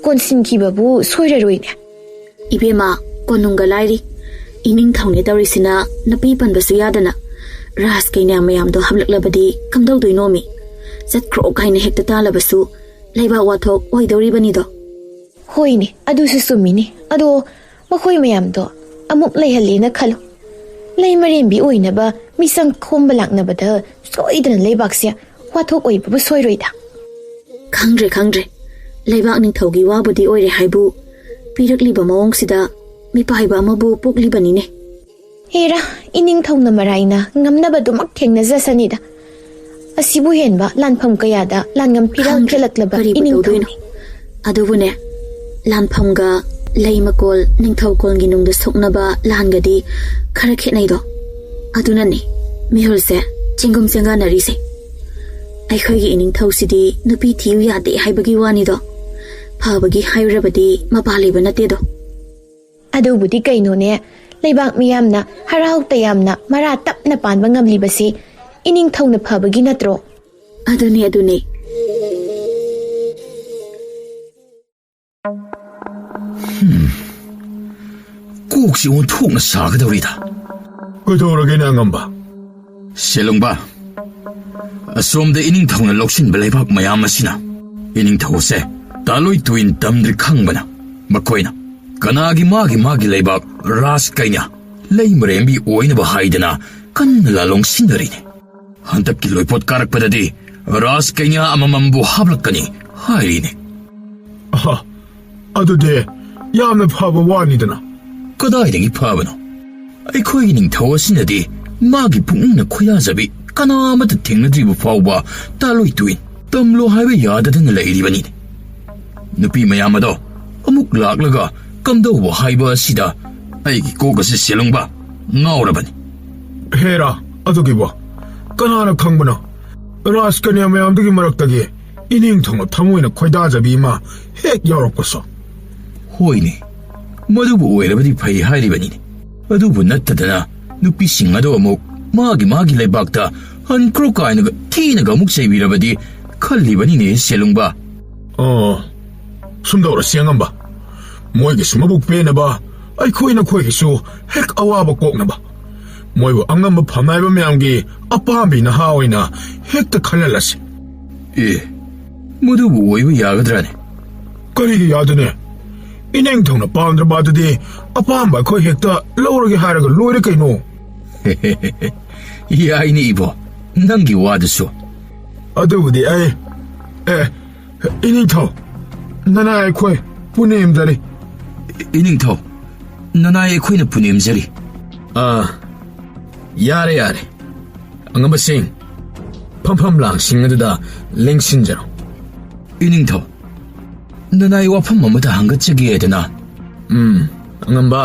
ꯀꯣꯟꯁꯤꯟꯈꯤꯕꯕꯨ ꯁꯣꯏꯔꯔꯣꯏꯅꯦ ꯏꯕꯦꯝꯃ ꯀꯣꯅꯨꯡꯒ ꯂꯥꯏꯔꯤ ꯏꯅꯤꯡꯊꯧꯅꯦ ꯇꯧꯔꯤꯁꯤꯅ ꯅꯨꯄꯤ ꯄꯟꯕꯁꯨ ꯌꯥꯗꯅ ꯔꯥꯁ ꯀꯩꯅꯥ ꯃꯌꯥꯝꯗꯣ ꯍꯥꯞꯂꯛꯂꯕꯗꯤ ꯀꯝꯗꯧꯗꯣꯏꯅꯣꯃꯤ ꯆꯠꯈ꯭ꯔꯣ ꯀꯥꯏꯅ ꯍꯦꯛꯇ ꯇꯥꯜꯂꯕꯁꯨ ꯂꯩꯕꯥꯛ ꯋꯥꯊꯣꯛ ꯑꯣꯏꯗꯧꯔꯤꯕꯅꯤꯗꯣ ꯍꯣꯏꯅꯦ ꯑꯗꯨꯁꯨ ꯆꯨꯝꯃꯤꯅꯦ ꯑꯗꯣ ꯃꯈꯣꯏ ꯃꯌꯥꯝꯗꯣ ꯑꯃꯨꯛ ꯂꯩꯍꯜꯂꯦꯅ ꯈꯜꯂꯨ ꯂꯩ ꯃꯔꯦꯝꯕꯤ ꯑꯣꯏꯅꯕ ꯃꯤꯆꯪ ꯈꯣꯝꯕ ꯂꯥꯛꯅꯕꯗ ꯁꯣꯏꯗꯅ ꯂꯩꯕꯥꯛꯁꯦ ꯋꯥꯊꯣꯛ ꯑꯣꯏꯕꯕꯨ ꯁꯣꯏꯔꯣꯏꯗ ꯈꯪꯗ꯭ꯔꯦ ꯂꯩꯕꯥꯛ ꯅꯤꯡꯊꯧꯒꯤ ꯋꯥꯕꯨꯗꯤ ꯑꯣꯏꯔꯦ ꯍꯥꯏꯕꯨ ꯄꯤꯔꯛꯂꯤꯕ ꯃꯑꯣꯡꯁꯤꯗ ꯃꯤꯄꯥꯏꯕ ꯑꯃꯕꯨ ꯄꯣꯛꯂꯤꯕꯅꯤꯅꯦ ꯍꯦꯔꯥ ꯏꯅꯤꯡꯊꯧꯅ ꯃꯔꯥꯏꯅ ꯉꯝꯅꯕꯗꯨꯃꯛ ꯊꯦꯡꯅꯖꯁꯅꯤꯗ ꯑꯁꯤꯕꯨ ꯍꯦꯟꯕ ꯂꯥꯟꯐꯝ ꯀꯌꯥꯗ ꯂꯥꯟꯉꯝ ꯐꯤꯔꯥꯜ ꯊꯦꯜꯂꯛꯂꯕ ꯏꯅꯤꯡꯊꯧꯅꯤ ꯑꯗꯨꯕꯨꯅꯦ ꯂꯥꯟꯐꯝꯒ ꯂꯩ ꯃꯀꯣꯜ ꯅꯤꯡꯊꯧꯀꯣꯜꯒꯤ ꯅꯨꯡꯗ ꯁꯣꯛꯅꯕ ꯂꯥꯟꯒꯗꯤ ꯈꯔ ꯈꯦꯠꯅꯩꯗꯣ ꯑꯗꯨꯅꯅꯦ ꯃꯤꯍꯨꯜꯁꯦ ꯆꯦꯡꯒꯨꯝ ꯆꯦꯡꯒꯥꯟꯅꯔꯤꯁꯦ ꯑꯩꯈꯣꯏꯒꯤ ꯏꯅꯤꯡꯊꯧꯁꯤꯗꯤ ꯅꯨꯄꯤ ꯊꯤꯌꯨ ꯌꯥꯗꯦ ꯍꯥꯏꯕꯒꯤ ꯋꯥꯅꯤꯗꯣ ꯐꯕꯒꯤ ꯍꯥꯏꯔꯕꯗꯤ ꯃꯄꯥ ꯂꯩꯕ ꯅꯠꯇꯦꯗꯣ ꯑꯗꯨꯕꯨꯗꯤ ꯀꯩꯅꯣꯅꯦ ꯂꯩꯕꯥꯛ ꯃꯤꯌꯥꯝꯅ ꯍꯔꯥꯎ ꯇꯌꯥꯝꯅ ꯃꯔꯥ ꯇꯞꯅ ꯄꯥꯟꯕ ꯉꯝꯂꯤꯕꯁꯤ ꯏꯅꯤꯡꯊꯧꯅ ꯐꯕꯒꯤ ꯅꯠꯇ꯭ꯔꯣ ꯑꯗꯨꯅꯦ ꯀꯣꯛꯁꯤ ꯑꯣꯟꯊꯣꯛꯅ ꯁꯥꯒꯗꯧꯔꯤꯗ ꯀꯩꯗꯧꯔꯒꯦꯅꯦ ꯑꯉꯝꯕ ꯁꯦꯂꯨꯡꯕ ꯑꯁꯣꯝꯗ ꯏꯅꯤꯡꯊꯧꯅ ꯂꯧꯁꯤꯟꯕ ꯂꯩꯕꯥꯛ ꯃꯌꯥꯝ ꯑꯁꯤꯅ ꯏꯅꯤꯡꯊꯧꯁꯦ ꯇꯥꯂꯣꯏ ꯇꯨꯏꯟ ꯇꯝꯗ꯭ꯔꯤ ꯈꯪꯕꯅ ꯃꯈꯣꯏꯅ ꯀꯅꯥꯒꯤ ꯃꯥꯒꯤ ꯂꯩꯕꯥꯛ ꯔꯥꯁ ꯀꯩꯅꯥ ꯂꯩ ꯃꯔꯦꯝꯕꯤ ꯑꯣꯏꯅꯕ ꯍꯥꯏꯗꯅ ꯀꯟꯅ ꯂꯥꯂꯣꯡ ꯁꯤꯟꯅꯔꯤꯅꯦ ꯍꯟꯗꯛꯀꯤ ꯂꯣꯏꯄꯣꯠ ꯀꯥꯔꯛꯄꯗꯗꯤ ꯔꯥꯁ ꯀꯩꯅꯥ ꯑꯃꯃꯝꯕꯨ ꯍꯥꯞꯂꯛꯀꯅꯤ ꯍꯥꯏꯔꯤꯅꯦ ꯑꯗꯨꯗꯤ ꯌꯥꯝꯅ ꯐꯕ ꯋꯥꯅꯤꯗꯅ ꯀꯗꯥꯏꯗꯒꯤ ꯐꯕꯅꯣ ꯑꯩꯈꯣꯏꯒꯤ ꯅꯤꯡꯊꯧ ꯑꯁꯤꯅꯗꯤ ꯃꯥꯒꯤ ꯄꯨꯛꯅꯤꯡꯅ ꯈꯣꯏꯗꯥꯖꯕꯤ ꯀꯅꯥꯃꯠꯇ ꯊꯦꯡꯅꯗ꯭ꯔꯤꯕ ꯐꯥꯎꯕ ꯇꯥꯂꯣꯏ ꯇꯨꯏꯟ ꯇꯝꯂꯣ ꯍꯥꯏꯕ ꯌꯥꯗꯗꯅ ꯂꯩꯔꯤꯕꯅꯤꯅꯦ ꯅꯨꯄꯤ ꯃꯌꯥꯝ ꯑꯗꯣ ꯑꯃꯨꯛ ꯂꯥꯛꯂꯒ ꯀꯝꯗꯧꯕ ꯍꯥꯏꯕ ꯑꯁꯤꯗ ꯑꯩꯒꯤ ꯀꯣꯛ ꯑꯁꯤ ꯁꯦꯂꯨꯡꯕ ꯉꯥꯎꯔꯕꯅꯤ ꯍꯦꯔꯥ ꯑꯗꯨꯒꯤꯕꯣ ꯀꯅꯥꯅ ꯈꯪꯕꯅꯣ ꯔꯥꯁ ꯀꯟꯌꯥ ꯃꯌꯥꯝꯗꯨꯒꯤ ꯃꯔꯛꯇꯒꯤ ꯏꯅꯤꯡꯊꯧꯅ ꯊꯃꯣꯏꯅ ꯈꯣꯏꯗꯥꯖꯕꯤ ꯑꯃ ꯍꯦꯛ ꯌꯥꯎꯔꯛꯄꯁꯨ ꯍꯣꯏꯅꯦ ꯃꯗꯨꯕꯨ ꯑꯣꯏꯔꯕꯗꯤ ꯐꯩ ꯍꯥꯏꯔꯤꯕꯅꯤꯅꯦ ꯑꯗꯨꯕꯨ ꯅꯠꯇꯗꯅ ꯅꯨꯄꯤꯁꯤꯡ ꯑꯗꯣ ꯑꯃꯨꯛ ꯃꯥꯒꯤ ꯂꯩꯕꯥꯛꯇ ꯍꯟꯈ꯭ꯔꯣ ꯀꯥꯏꯅꯒ ꯊꯤꯅꯒ ꯑꯃꯨꯛ ꯆꯩꯕꯤꯔꯕꯗꯤ ꯈꯜꯂꯤꯕꯅꯤꯅꯦ ꯁꯦꯂꯨꯡꯕ ꯁꯨꯝꯗꯧꯔꯁꯤ ꯑꯉꯝꯕ ꯃꯣꯏꯒꯤꯁꯨ ꯃꯕꯨꯛ ꯄꯦꯟꯅꯕ ꯑꯩꯈꯣꯏꯅꯈꯣꯏꯒꯤꯁꯨ ꯍꯦꯛ ꯑꯋꯥꯕ ꯀꯣꯛꯅꯕ ꯃꯣꯏꯕꯨ ꯑꯉꯝꯕ ꯐꯝꯅꯥꯏꯕ ꯃꯌꯥꯝꯒꯤ ꯑꯄꯥꯝꯕꯤ ꯅꯍꯥ ꯑꯣꯏꯅ ꯍꯦꯛꯇ ꯈꯜꯍꯜꯂꯁꯤ ꯃꯗꯨꯕꯨ ꯑꯣꯏꯕ ꯌꯥꯒꯗ꯭ꯔꯥꯅꯦ ꯀꯔꯤꯒꯤ ꯌꯥꯗꯅꯦ ꯏꯅꯤꯡꯊꯧꯅ ꯄꯥꯝꯗ꯭ꯔꯕ ꯑꯗꯨꯗꯤ ꯑꯄꯥꯝꯕ ꯑꯩꯈꯣꯏ ꯍꯦꯛꯇ ꯂꯧꯔꯒꯦ ꯍꯥꯏꯔꯒ ꯂꯣꯏꯔꯦ ꯀꯩꯅꯣ ꯌꯥꯏꯅꯦ ꯏꯕꯣ ꯅꯪꯒꯤ ꯋꯥꯗꯨꯁꯨ ꯑꯗꯨꯕꯨꯗꯤ ꯏꯅꯤꯡꯊꯧ ꯅꯅꯥꯏ ꯑꯩꯈꯣꯏ ꯄꯨꯅꯦꯝꯖꯔꯤ ꯏꯅꯤꯡꯊꯧ ꯅꯅꯥꯏ ꯑꯩꯈꯣꯏꯅ ꯄꯨꯅꯦꯝꯖꯔꯤ ꯌꯥꯔꯦ ꯑꯉꯝꯕꯁꯤꯡ ꯐꯝꯐꯝ ꯂꯥꯡꯁꯤꯡ ꯑꯗꯨꯗ ꯂꯦꯡꯁꯤꯟꯖꯔꯣ ꯏꯅꯤꯡꯊꯧ ꯅꯅꯥꯏ ꯋꯥꯐꯝ ꯑꯃꯗ ꯍꯪꯒꯠꯆꯒꯦꯗꯅ ꯑꯉꯝꯕ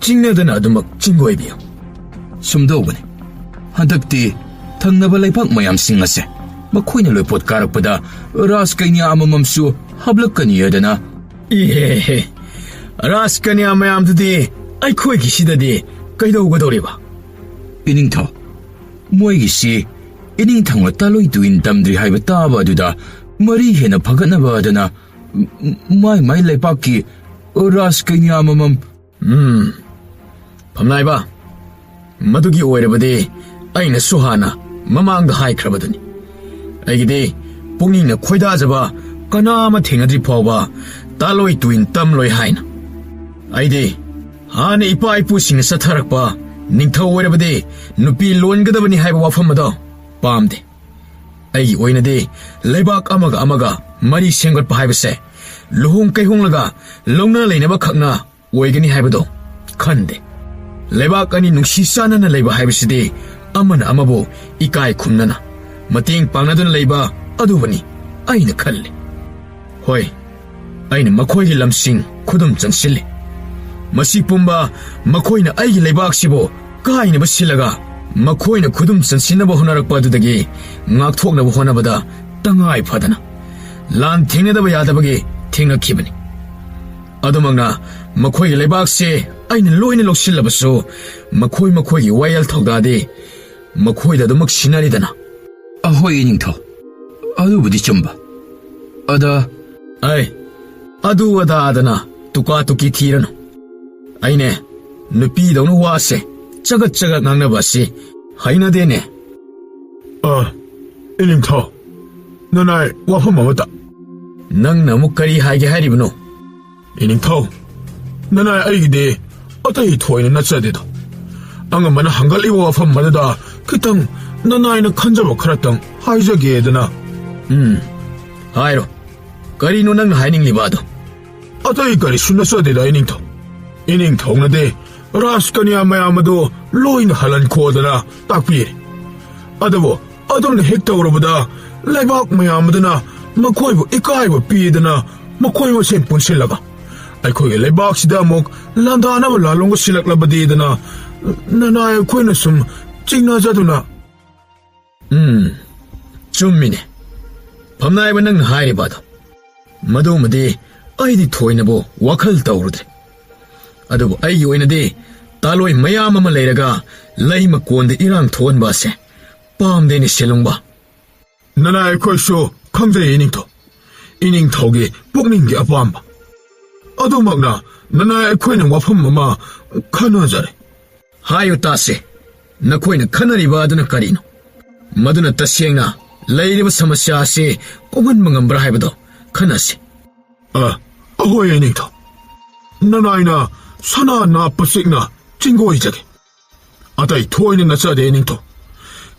ꯆꯤꯡꯅꯗꯅ ꯑꯗꯨꯃꯛ ꯆꯤꯡꯒꯣꯏꯕꯤꯌꯨ ꯁꯨꯝꯗꯧꯕꯅꯤ ꯍꯟꯗꯛꯇꯤ ꯊꯪꯅꯕ ꯂꯩꯕꯥꯛ ꯃꯌꯥꯝꯁꯤꯡ ꯑꯁꯦ ꯃꯈꯣꯏꯅ ꯂꯣꯏꯄꯣꯠ ꯀꯥꯔꯛꯄꯗ ꯔꯥꯁ ꯀꯩꯅꯥ ꯑꯃꯃꯝꯁꯨ ꯍꯥꯞꯂꯛꯀꯅꯤꯗꯅ ꯔꯥꯁ ꯀꯟꯌꯥ ꯃꯌꯥꯝꯗꯨꯗꯤ ꯑꯩꯈꯣꯏꯒꯤ ꯁꯤꯗꯗꯤ ꯀꯩꯗꯧꯒꯗꯧꯔꯤꯕ ꯏꯅꯤꯡꯊꯧ ꯃꯣꯏꯒꯤꯁꯤ ꯏꯅꯤꯡꯊꯧꯅ ꯇꯥꯂꯣꯏ ꯇꯨꯏꯟ ꯇꯝꯗ꯭ꯔꯤ ꯍꯥꯏꯕ ꯇꯥꯕ ꯑꯗꯨꯗ ꯃꯔꯤ ꯍꯦꯟꯅ ꯐꯒꯠꯅꯕ ꯑꯗꯨꯅ ꯃꯥꯏ ꯂꯩꯄꯥꯛꯀꯤ ꯔꯥꯁ ꯀꯩꯅꯥ ꯑꯃꯃꯝ ꯐꯝꯅꯥꯏꯕ ꯃꯗꯨꯒꯤ ꯑꯣꯏꯔꯕꯗꯤ ꯑꯩꯅꯁꯨ ꯍꯥꯟꯅ ꯃꯃꯥꯡꯗ ꯍꯥꯏꯈ꯭ꯔꯕꯗꯨꯅꯤ ꯑꯩꯒꯤꯗꯤ ꯄꯨꯛꯅꯤꯡꯅ ꯈꯣꯏꯗꯥꯖꯕ ꯀꯅꯥ ꯑꯃ ꯊꯦꯡꯅꯗ꯭ꯔꯤ ꯐꯥꯎꯕ ꯇꯥꯂꯣꯏ ꯇꯨꯏꯟ ꯇꯝꯂꯣꯏ ꯍꯥꯏꯅ ꯑꯩꯗꯤ ꯍꯥꯟꯅ ꯏꯄꯥ ꯏꯄꯨꯁꯤꯡꯅ ꯆꯠꯊꯔꯛꯄ ꯅꯤꯡꯊꯧ ꯑꯣꯏꯔꯕꯗꯤ ꯅꯨꯄꯤ ꯂꯣꯟꯒꯗꯕꯅꯤ ꯍꯥꯏꯕ ꯋꯥꯐꯝ ꯑꯗꯣ ꯄꯥꯝꯗꯦ ꯑꯩꯒꯤ ꯑꯣꯏꯅꯗꯤ ꯂꯩꯕꯥꯛ ꯑꯃꯒ ꯃꯔꯤ ꯁꯦꯝꯒꯠꯄ ꯍꯥꯏꯕꯁꯦ ꯂꯨꯍꯣꯡ ꯀꯩꯍꯣꯡꯂꯒ ꯂꯧꯅ ꯂꯩꯅꯕ ꯈꯛꯅ ꯑꯣꯏꯒꯅꯤ ꯍꯥꯏꯕꯗꯣ ꯈꯟꯗꯦ ꯂꯩꯕꯥꯛ ꯑꯅꯤ ꯅꯨꯡꯁꯤ ꯆꯥꯟꯅꯅ ꯂꯩꯕ ꯍꯥꯏꯕꯁꯤꯗꯤ ꯑꯃꯅ ꯑꯃꯕꯨ ꯏꯀꯥꯏ ꯈꯨꯝꯅꯅ ꯃꯇꯦꯡ ꯄꯥꯡꯅꯗꯨꯅ ꯂꯩꯕ ꯑꯗꯨꯕꯨꯅꯤ ꯑꯩꯅ ꯈꯜꯂꯤ ꯍꯣꯏ ꯑꯩꯅ ꯃꯈꯣꯏꯒꯤ ꯂꯝꯁꯤꯡ ꯈꯨꯗꯨꯝ ꯆꯪꯁꯤꯜꯂꯤ ꯃꯁꯤ ꯄꯨꯝꯕ ꯃꯈꯣꯏꯅ ꯑꯩꯒꯤ ꯂꯩꯕꯥꯛꯁꯤꯕꯨ ꯀꯥꯏꯅꯕ ꯁꯤꯜꯂꯒ ꯃꯈꯣꯏꯅ ꯈꯨꯗꯨꯝ ꯆꯟꯁꯤꯟꯅꯕ ꯍꯣꯠꯅꯔꯛꯄ ꯑꯗꯨꯗꯒꯤ ꯉꯥꯛꯊꯣꯛꯅꯕ ꯍꯣꯠꯅꯕꯗ ꯇꯉꯥꯏ ꯐꯗꯅ ꯂꯥꯟ ꯊꯦꯡꯅꯗꯕ ꯌꯥꯗꯕꯒꯤ ꯊꯦꯡꯅꯈꯤꯕꯅꯤ ꯑꯗꯨꯃꯛꯅ ꯃꯈꯣꯏꯒꯤ ꯂꯩꯕꯥꯛꯁꯦ ꯑꯩꯅ ꯂꯣꯏꯅ ꯂꯧꯁꯤꯜꯂꯕꯁꯨ ꯃꯈꯣꯏꯒꯤ ꯋꯥꯌꯦꯜ ꯊꯧꯗꯥꯗꯤ ꯃꯈꯣꯏꯗ ꯑꯗꯨꯃꯛ ꯁꯤꯟꯅꯔꯤꯗꯅ ꯑꯍꯣꯏ ꯏꯅꯤꯡꯊꯧ ꯑꯗꯨꯕꯨꯗꯤ ꯆꯨꯝꯕ ꯑꯗꯨ ꯑꯗꯥꯗꯅ ꯇꯨꯀꯥ ꯇꯨꯀꯤ ꯊꯤꯔꯅꯨ ꯑꯩꯅꯦ ꯅꯨꯄꯤꯗꯧꯅ ꯋꯥꯁꯦ ꯆꯒꯠ ꯉꯥꯡꯅꯕ ꯑꯁꯤ 하이나데네. 이닝터, 너나의 와폰 마마다. 낭 나무 까리 하게 하리브노. 이닝터, 너나의 아이기데 어따이 토이는 나짜데다. 앙은 한갈리와 와폰 마다다 그땅 너나이는 칸자보 카라땅 하이자기에드나. 하이로, 까리노 낭 하이닝리 바도. 어따이 까리 순나짜데다 이닝터. 이닝터 나데 라스카니아 마야마도 로인 할란 코어드나 딱비리. 아다보 어domne 헥타오로보다 레박 마야마드나 마코이보 이카이보 비드나 마코이보 셈뿐 실라가. 아이코이 레박시다 목 란다나보 랄롱고 실락라바디드나 나나의 코이는 숨 찍나자두나. 좀미네. 밤나이바 능 하이리바다. 마도마디 아이디 토이나보 와칼 타오르드레. अदब आई ओइनदे तालोय मयाम अमा लेरगा लई मकोंदे इरांग थोन बासे पाम देनि सेलुंगबा नना एकोइसो खंजे इनिंग थौगे पुकनिंगे अपामबा अदुमगना नना एकोइना वाफम ममा खना जरे हायो तासे नकोइना खनरिबा अदुना करिनो मदुना तसेंगना लैरिबा समस्या से कोगन मंगमब्रा हाइबदो खनासे अहोय इनिंग थौ ननाइना 사나 나 빠식나 찡고이자게 아다이 토이는 나짜데 닝토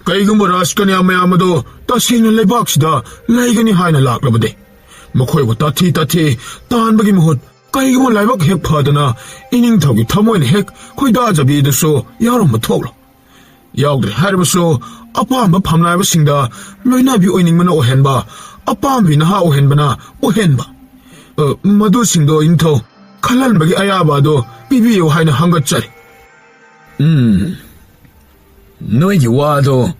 가이금보 라스카니 아마야마도 따시는 레박시다 라이가니 하이나 락라바데 마코이보 따티 따한바기 무헛 가이금보 라이박 핵 파드나 이닝토기 타모인 핵 거의 다자비드소 야롬마 토글로 야우드리 하르바소 아빠암바 밤라이바 싱다 로이나비 오이닝마나 오헨바 아빠암비나 하 오헨바나 오헨바 마두싱도 인토 칼란바기 아야바도 비비요 하이나 한것짜리. 너희 와도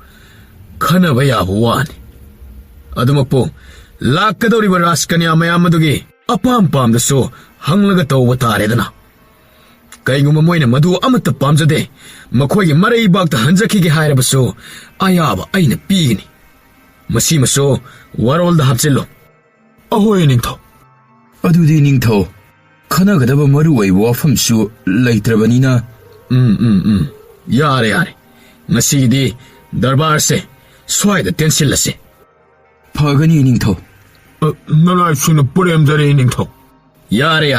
카나바야보 와니. 아드먹보 락가도리바 라스카니 아마야마도기 아빠암밤다소 항라가 떠오바 타레드나. 가이구마 모이나 마두 아무따 밤자데 마코이기 마라이박다 한자키게 하이라바소 아야바 아이나 삐기니. 마시마소 와롤다 합질로. 어호이 닝토. 어두디 닝토. खनगदब मरुवै वाफमसु लैत्रबनिना यारे ngasiди darbar se swaida tensilase phagani ningtho nanai suna purem jare ningtho yare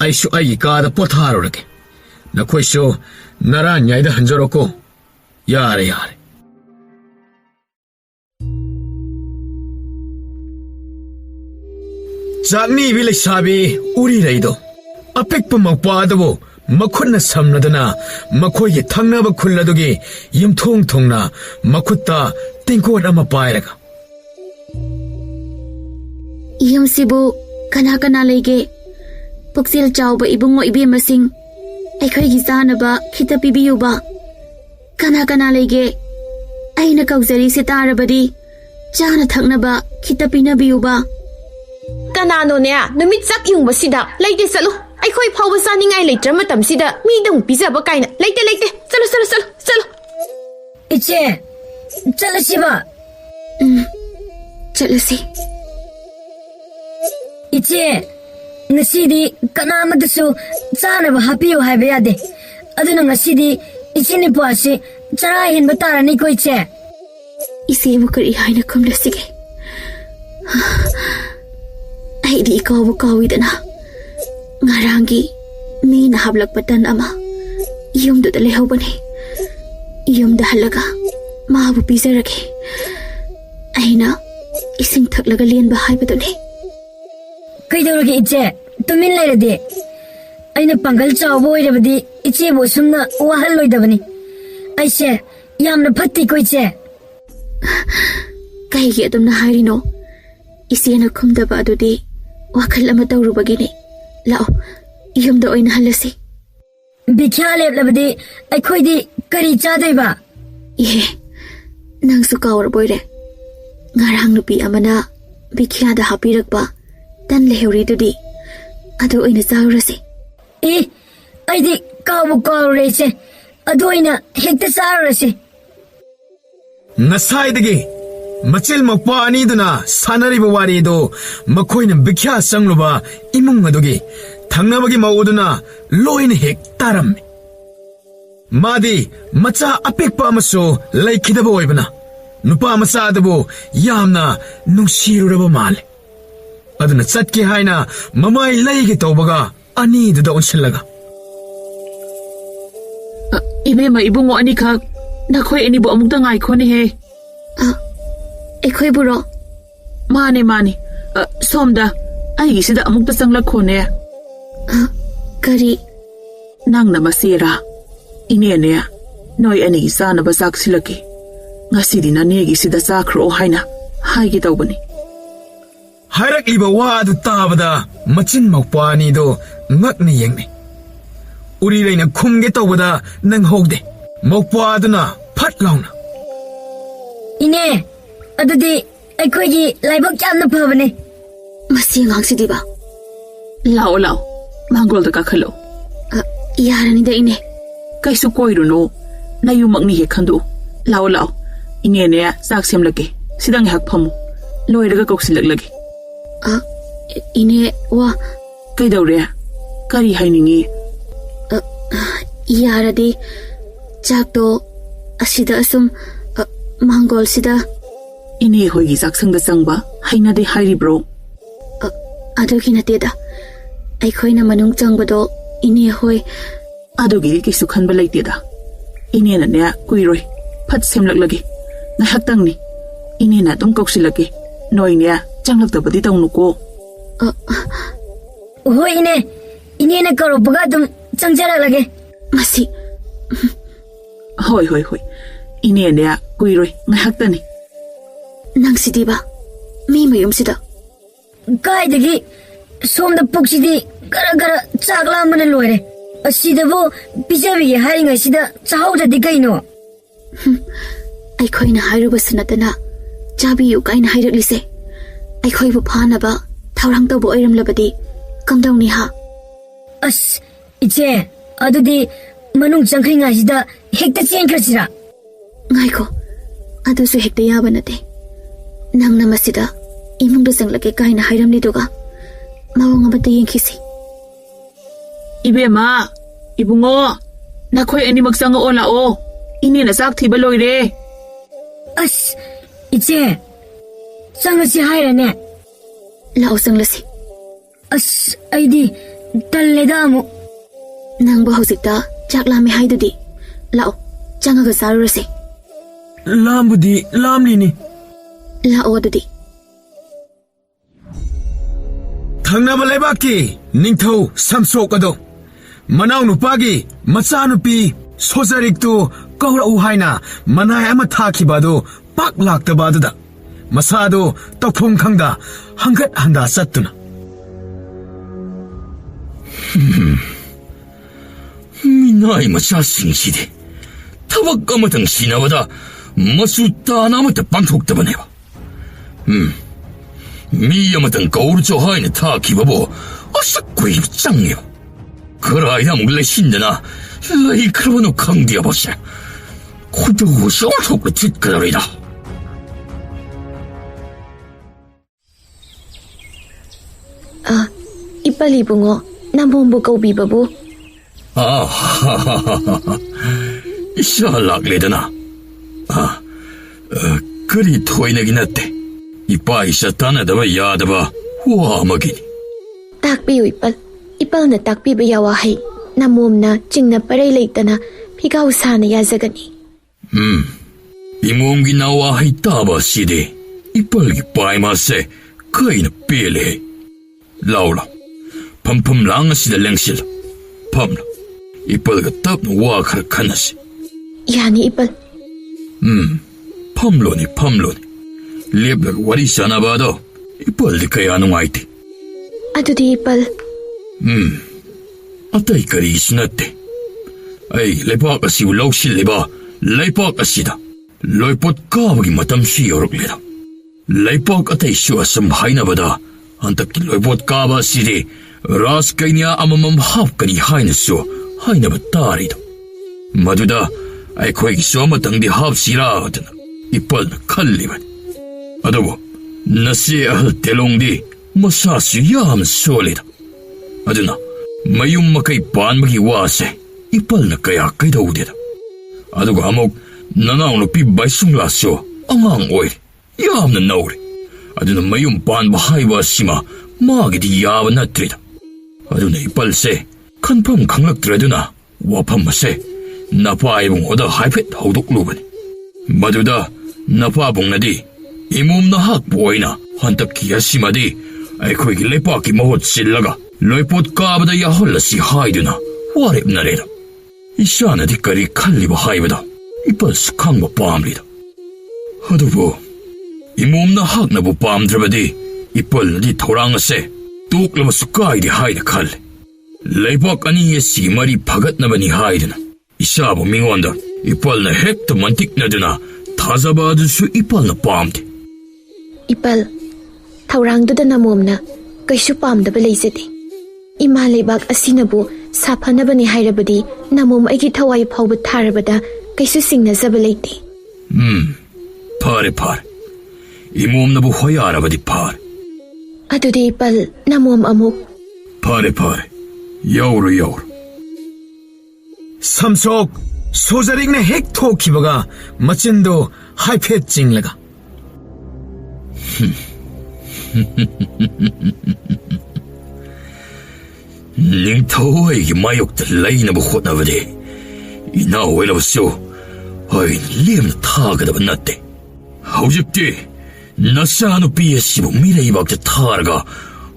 aisu ai ka da potharorake nakhoiso nara nyai da hanjoroko yare Jagni village sabi uri raido apek pamakpadabo makhutna samnadana makhoyi thangnaba khulladugi yimthong thongna makhutta tingkot ama pairaga yamsibu kana lege poksil chawba ibungo ibe masing aikhoi gi sanaba khita pibiyuba kana lege aina kaujari se tarabadi chana thaknaba khita pinabiyuba Kanano ne numit sak yung basida laite salo ai khoi phawba saningai leitra matam sida mi dong pizaba kaina laite salo iche chalasiba chalasi iche ngasidi kanamadasu chanaba hapiyo haiba yade aduna ngasidi ichini pwasi chara hinba tarani ko iche isi mu kari haina kumlasige Aidi ikaw-kawidana. Ngarangi, may nahablagpatan ama. Iyom do dalihaw ba ni? Iyom dahalaga, mahabupizaragi. Ay na, ising taglagalian bahay ba doon eh? Kay dawragi iche, tumin layradi. Ay nagpanggal chawbo irabadi, iche bo sumna wahaloy dabani. Ay siya, yam na pati ko iche. Kahigi atom na hari no. Isiya na kumdaba adodi. Wakal ama tawrubagini. Lao, iyom da oy nahalasi. Bikyalep labadi, ay koy di kari chaday ba? Ihe, nang sukawar boy re. Ngarang nupi ama na bikyada hapirak ba, tan lehuri dudi. Ado oy na zawrasi. Ay di kawu rese, ado oy na hekta zawrasi. Nasaydagi, Machil makpa aniduna sanariba warido makoina bikya sangluba imung adugi thangnabagi mauduna loin hek taram ꯃꯥꯗꯤ ꯃꯆꯥ ꯑꯄꯤꯛꯄ ꯑꯃꯁꯨ ꯂꯩꯈꯤꯗꯕ ꯑꯣꯏꯕꯅ ꯅꯨꯄꯥ ꯃꯆꯥꯗꯨꯕꯨ ꯌꯥꯝꯅ ꯅꯨꯡꯁꯤꯔꯨꯔꯕ ꯃꯥꯜꯂꯦ ꯑꯗꯨꯅ ꯆꯠꯀꯦ ꯍꯥꯏꯅ ꯃꯃꯥꯏ ꯂꯩꯒꯦ ꯇꯧꯕꯒ ꯑꯅꯤꯗꯨꯗ ꯑꯣꯟꯁꯤꯜꯂꯒ ꯏꯕꯦꯝꯃ ꯏꯕꯨꯡꯉꯣ ꯑꯅꯤꯈꯛ ꯅꯈꯣꯏ ꯑꯅꯤꯕꯨ ꯑꯃꯨꯛꯇ ꯉꯥꯏꯈꯣꯅꯦꯍꯦ ꯑꯩꯈꯣꯏꯕꯨꯔꯣ ꯃꯥꯅꯦ ꯃꯥꯅꯦ ꯁꯣꯝꯗ ꯑꯩꯒꯤꯁꯤꯗ ꯑꯃꯨꯛꯇ ꯆꯪꯂꯛꯈꯣꯅꯦ ꯀꯔꯤ ꯅꯪꯅ ꯃꯆꯦꯔꯥ ꯏꯅꯦꯅꯦ ꯅꯣꯏ ꯑꯅꯤꯒꯤ ꯆꯥꯅꯕ ꯆꯥꯛ ꯁꯤꯜꯂꯛꯀꯦ ꯉꯁꯤꯗꯤ ꯅꯅꯦꯒꯤꯁꯤꯗ ꯆꯥꯈ꯭ꯔꯣ ꯍꯥꯏꯅ ꯍꯥꯏꯒꯦ ꯇꯧꯕꯅꯤ ꯍꯥꯏꯔꯛꯂꯤꯕ ꯋꯥ ꯑꯗꯨ ꯇꯥꯕꯗ ꯃꯆꯤꯟ ꯃꯧꯄ꯭ꯋꯥ ꯑꯅꯤꯗꯣ ꯉꯛꯅ ꯌꯦꯡꯅꯩ ꯎꯔꯤꯔꯩꯅ ꯈꯨꯝꯒꯦ ꯇꯧꯕꯗ ꯅꯪꯍꯧꯗꯦ ꯃꯧꯄ꯭ꯋꯥ ꯑꯗꯨꯅ ꯐꯠ ꯂꯥꯎꯅ ꯏꯅꯦ ꯑꯗꯨꯗꯤ ꯑꯩꯈꯣꯏꯒꯤ ꯂꯥꯏꯕꯛ ꯌꯥꯝꯅ ꯐꯕꯅꯦ ꯃꯁꯤ ꯑꯉꯥꯡꯁꯤꯗꯤꯕ ꯂꯥꯛꯑꯣ ꯂꯥꯛꯑꯣ ꯃꯥꯡꯒꯣꯜꯗ ꯀꯥꯈꯠꯂꯣ ꯌꯥꯔꯅꯤꯗ ꯏꯅꯦ ꯀꯩꯁꯨ ꯀꯣꯏꯔꯨꯅꯨ ꯅꯌꯨꯃꯛꯅꯤ ꯍꯦꯛ ꯈꯟꯗꯣꯛꯎ ꯂꯥꯛꯑꯣ ꯂꯥꯛꯑꯣ ꯏꯅꯦꯅꯦ ꯆꯥꯛ ꯁꯦꯝꯂꯛꯀꯦ ꯁꯤꯗ ꯉꯥꯏꯍꯥꯛ ꯐꯝꯃꯨ ꯂꯣꯏꯔꯒ ꯀꯧꯁꯤꯜꯂꯛꯂꯒꯦ ꯏꯅꯦ ꯋꯥ ꯀꯩꯗꯧꯔꯦ ꯀꯔꯤ ꯍꯥꯏꯅꯤꯡꯉꯤ ꯌꯥꯔꯗꯤ ꯆꯥꯛꯇꯣ ꯑꯁꯤꯗ ꯑꯁꯨꯝ ꯃꯥꯡꯒꯣꯜꯁꯤꯗ ꯏꯅꯦ ꯍꯣꯏꯒꯤ ꯆꯥꯛꯁꯪꯗ ꯆꯪꯕ ꯍꯩꯅꯗꯦ ꯍꯥꯏꯔꯤꯕ꯭ꯔꯣ ꯑꯗꯨꯒꯤ ꯅꯠꯇꯦꯗ ꯑꯩꯈꯣꯏꯅ ꯃꯅꯨꯡ ꯆꯪꯕꯗꯣ ꯏꯅꯦ ꯍꯣꯏ ꯑꯗꯨꯒꯤꯗꯤ ꯀꯩꯁꯨ ꯈꯟꯕ ꯂꯩꯇꯦꯗ ꯏꯅꯦꯅꯅꯦ ꯀꯨꯏꯔꯣꯏ ꯐꯠ ꯁꯦꯝꯂꯛꯂꯒꯦ ꯉꯥꯏꯍꯥꯛꯇꯪꯅꯤ ꯏꯅꯦꯅ ꯑꯗꯨꯝ ꯀꯧꯁꯤꯜꯂꯛꯀꯦ ꯅꯣꯏꯅꯦ ꯆꯪꯂꯛꯇꯕꯗꯤ ꯇꯧꯅꯨꯀꯣ ꯍꯣꯏ ꯏꯅꯦ ꯏꯅꯦꯅ ꯀꯧꯔꯛꯄꯒ ꯑꯗꯨꯝ ꯆꯪꯖꯔꯛꯂꯒꯦ ꯃꯁꯤ ꯍꯣꯏ ꯍꯣꯏ ꯍꯣꯏ ꯏꯅꯦꯅꯦ ꯀꯨꯏꯔꯣꯏ ꯉꯥꯏꯍꯥꯛꯇꯅꯤ ꯅꯪꯁꯤꯗꯤꯕ ꯃꯤ ꯃꯌꯨꯝꯁꯤꯗ ꯀꯥꯏꯗꯒꯤ ꯁꯣꯝꯗ ꯄꯨꯛꯁꯤꯗꯤ ꯈꯔ ꯆꯥꯛ ꯂꯥꯝꯕꯅ ꯂꯣꯏꯔꯦ ꯑꯁꯤꯗꯕꯨ ꯄꯤꯖꯕꯤꯒꯦ ꯍꯥꯏꯔꯤꯉꯩꯁꯤꯗ ꯆꯥꯍꯧꯗ꯭ꯔꯗꯤ ꯀꯩꯅꯣ ꯑꯩꯈꯣꯏꯅ ꯍꯥꯏꯔꯨꯕꯁꯨ ꯅꯠꯇꯅ ꯆꯥꯕꯤꯌꯨ ꯀꯥꯏꯅ ꯍꯥꯏꯔꯛꯂꯤꯁꯦ ꯑꯩꯈꯣꯏꯕꯨ ꯐꯥꯅꯕ ꯊꯧꯔꯥꯡ ꯇꯧꯕ ꯑꯣꯏꯔꯝꯂꯕꯗꯤ ꯀꯝꯗꯧꯅꯤ ꯍꯥ ꯑꯁ ꯏꯆꯦ ꯑꯗꯨꯗꯤ ꯃꯅꯨꯡ ꯆꯪꯈ꯭ꯔꯤꯉꯩꯁꯤꯗ ꯍꯦꯛꯇ ꯆꯦꯟꯈ꯭ꯔꯁꯤꯔꯥ ꯉꯥꯏꯈꯣ ꯑꯗꯨꯁꯨ ꯍꯦꯛꯇ ꯌꯥꯕ ꯅꯠꯇꯦ ꯅꯪꯅ ꯃꯁꯤꯗ ꯏꯃꯨꯡꯗ ꯆꯪꯂꯛꯀꯦ ꯀꯥꯏꯅ ꯍꯥꯏꯔꯝꯂꯤꯗꯨꯒ ꯃꯑꯣꯡ ꯑꯃꯠꯇ ꯌꯦꯡꯈꯤꯁꯤ 이베마, 이붕어, 나코의 애니먹상어 올라오. 이니나 싹 티벌 로이래. 아씨, 이제 쌍라씨 하이라네. 라오 쌍라씨. 아씨, 아이디 달래다 뭐. 낭보 하우직다 짝람이 하이드디. 라오, 짱아가 싸르러시. 람부디 람리니. 라오 어두디. 당나발 레바키 닝토 삼소까도 मनाउ नुपागी मचा नुपी सोजरिकतु कौरउ हाइना मनाय अमा थाखिबादु पाक लाक्तबादुदा मसादु तौफुम खंगदा हंगत हंदा सत्तुना मिनाय मचा सिंसिदे थबक अमतंग सिनाबदा मसु तानामत पांथोक्तबनेबा मी अमतंग कौरचो हाइना थाखिबाबो असक्कुइ चंगेबा 그라이나 몰래 신드나 레이 크로노 강디아버시 코도 쇼토고 짓거리다 이빨리 붕어 남본부 거비바부 샤락레드나 그리 토이내긴 했대 이빠이샤 따나다바 야다바 와마기니 딱비요 이빨나 딱비바 야와하이 나몸나 찡나 빠레이 레이따나 피가우 사나 야자가니 이몸기 나와 하이따바 시디 이빨기 빠이마세 거이나 삐레 라우라 펌펌 랑시다 랭실 펌라 이빨가 답는 와카라 카나시 야니 이빨 펌로니 랩라가 와리샤나바도 이빨디 그야는 와이티 아두디 이빨 अतई करीस नत्ते ऐ लेपाक असी लौसिल्लेबा लेपाक असीदा लोइपोत काबगी मतम सि यौरक्लेदा लेपाक अतई सु असम हाइनबदा अंतकि लोइपोत काबा सिदे रास कैनिया अममम हापकनी हाइनसु हाइनब तारिदो मदुदा अखोइगि सोमतंगदि हापसिरादना इपलना खल्लिबन अदबो नसे अहल तेलोंगदि मसासु याम सोलेदा अदुना mayum makai pan magi wase ipal na kaya kaidaudeda ꯑꯗꯨꯒ ꯑꯃꯨꯛ ꯅꯅꯥꯎ ꯅꯨꯄꯤ ꯕꯥꯏꯁꯨꯡꯂꯥꯁꯨ ꯑꯉꯥꯡ ꯑꯣꯏꯔꯤ, ꯌꯥꯝꯅ ꯅꯧꯔꯤ. ꯑꯗꯨꯅ ꯃꯌꯨꯝ ꯄꯥꯟꯕ ꯍꯥꯏꯕ ꯑꯁꯤꯃ ꯃꯥꯒꯤꯗꯤ ꯌꯥꯕ ꯅꯠꯇ꯭ꯔꯤꯗ. ꯑꯗꯨꯅ ꯏꯄꯜꯁꯦ ꯈꯟꯐꯝ ꯈꯪꯂꯛꯇ꯭ꯔꯗꯨꯅ ꯋꯥꯐꯝ ꯑꯁꯦ ꯅꯄꯥꯏꯕꯨꯡꯉꯣꯗ ꯍꯥꯏꯐꯦꯠ ꯍꯧꯗꯣꯛꯂꯨꯕꯅꯤ. ꯃꯗꯨꯗ ꯅꯄꯥꯕꯨꯡꯅꯗꯤ ꯏꯃꯣꯝ ꯅꯍꯥꯛꯄꯨ ꯑꯣꯏꯅ ꯍꯟꯗꯛꯀꯤ ꯑꯁꯤꯃꯗꯤ ꯑꯩꯈꯣꯏꯒꯤ ꯂꯩꯄꯥꯛꯀꯤ ꯃꯍꯨꯠ ꯁꯤꯜꯂꯒ ꯂꯣꯏꯄꯣꯠ ꯀꯥꯕꯗ ꯌꯥꯎꯍꯜꯂꯁꯤ ꯍꯥꯏꯗꯨꯅ ꯋꯥꯔꯦꯞꯅꯔꯦꯗ. ꯏꯆꯥꯅꯗꯤ ꯀꯔꯤ ꯈꯜꯂꯤꯕ ꯍꯥꯏꯕꯗꯣ ꯏꯄꯜꯁꯨ ꯈꯪꯕ ꯄꯥꯝꯂꯤꯗ. ꯑꯗꯨꯕꯨ ꯏꯃꯣꯝ ꯅꯍꯥꯛꯅꯕꯨ ꯄꯥꯝꯗ꯭ꯔꯕꯗꯤ ꯏꯄꯜꯅꯗꯤ ꯊꯧꯔꯥꯡ ꯑꯁꯦ ꯇꯣꯛꯂꯕꯁꯨ ꯀꯥꯏꯗꯦ ꯍꯥꯏꯅ ꯈꯜꯂꯤ. ꯂꯩꯕꯥꯛ ꯑꯅꯤ ꯑꯁꯤꯒꯤ ꯃꯔꯤ ꯐꯒꯠꯅꯕꯅꯤ ꯍꯥꯏꯗꯨꯅ ꯏꯆꯥꯕꯨ ꯃꯤꯉꯣꯟꯗ ꯏꯄꯜꯅ ꯍꯦꯛꯇ ꯃꯟꯇꯤꯛꯅꯗꯨꯅ ꯊꯥꯖꯕ ꯑꯗꯨꯁꯨ ꯏꯄꯜꯅ ꯄꯥꯝꯗꯦ. ꯏꯄꯜ, ꯊꯧꯔꯥꯡꯗꯨꯗ ꯅꯃꯣꯝꯅ ꯀꯩꯁꯨ ꯄꯥꯝꯗꯕ ꯂꯩꯖꯗꯦ. ꯏꯃꯥ ꯂꯩꯕꯥꯛ ꯑꯁꯤꯅꯕꯨ ꯁꯥꯐꯅꯕꯅꯤ ꯍꯥꯏꯔꯕꯗꯤ ꯅꯃꯣꯝ ꯑꯩꯒꯤ ꯊꯋꯥꯏ ꯐꯥꯎꯕ ꯊꯥꯔꯕꯗ ꯀꯩꯁꯨ ꯁꯤꯡꯅꯖꯕ ꯂꯩꯇꯦ. ꯐꯔꯦ ꯐꯔꯦ. ꯏꯃꯣꯝꯅꯕꯨ ꯍꯣꯌꯥꯔꯕꯗꯤ ꯐꯔꯦ. ꯑꯗꯨꯗꯤ ꯏꯄꯜ, ꯅꯃꯣꯝ ꯑꯃꯨꯛ. ꯐꯔꯦ ꯐꯔꯦ. ꯌꯧꯔꯣ ꯌꯧꯔꯣ. ꯁꯝꯁꯣꯛ ꯁꯣꯖꯔꯤꯛꯅ ꯍꯦꯛ ꯊꯣꯛꯈꯤꯕꯒ ꯃꯆꯤꯟꯗꯣ ꯍꯥꯏꯐꯦꯠ ꯆꯤꯡꯂꯒ ꯅꯤꯡꯊꯧ ꯑꯩꯒꯤ ꯃꯥꯌꯣꯛꯇ ꯂꯩꯅꯕ ꯍꯣꯠꯅꯕꯗꯤ ꯏꯅꯥꯎ ꯑꯣꯏꯔꯕꯁꯨ ꯑꯩꯅ ꯂꯦꯝꯅ ꯊꯥꯒꯗꯕ ꯅꯠꯇꯦ. ꯍꯧꯖꯤꯛꯇꯤ ꯅꯆꯥꯅꯨꯄꯤ ꯑꯁꯤꯕꯨ ꯃꯤꯔꯩꯕꯥꯛꯇ ꯊꯥꯔꯒ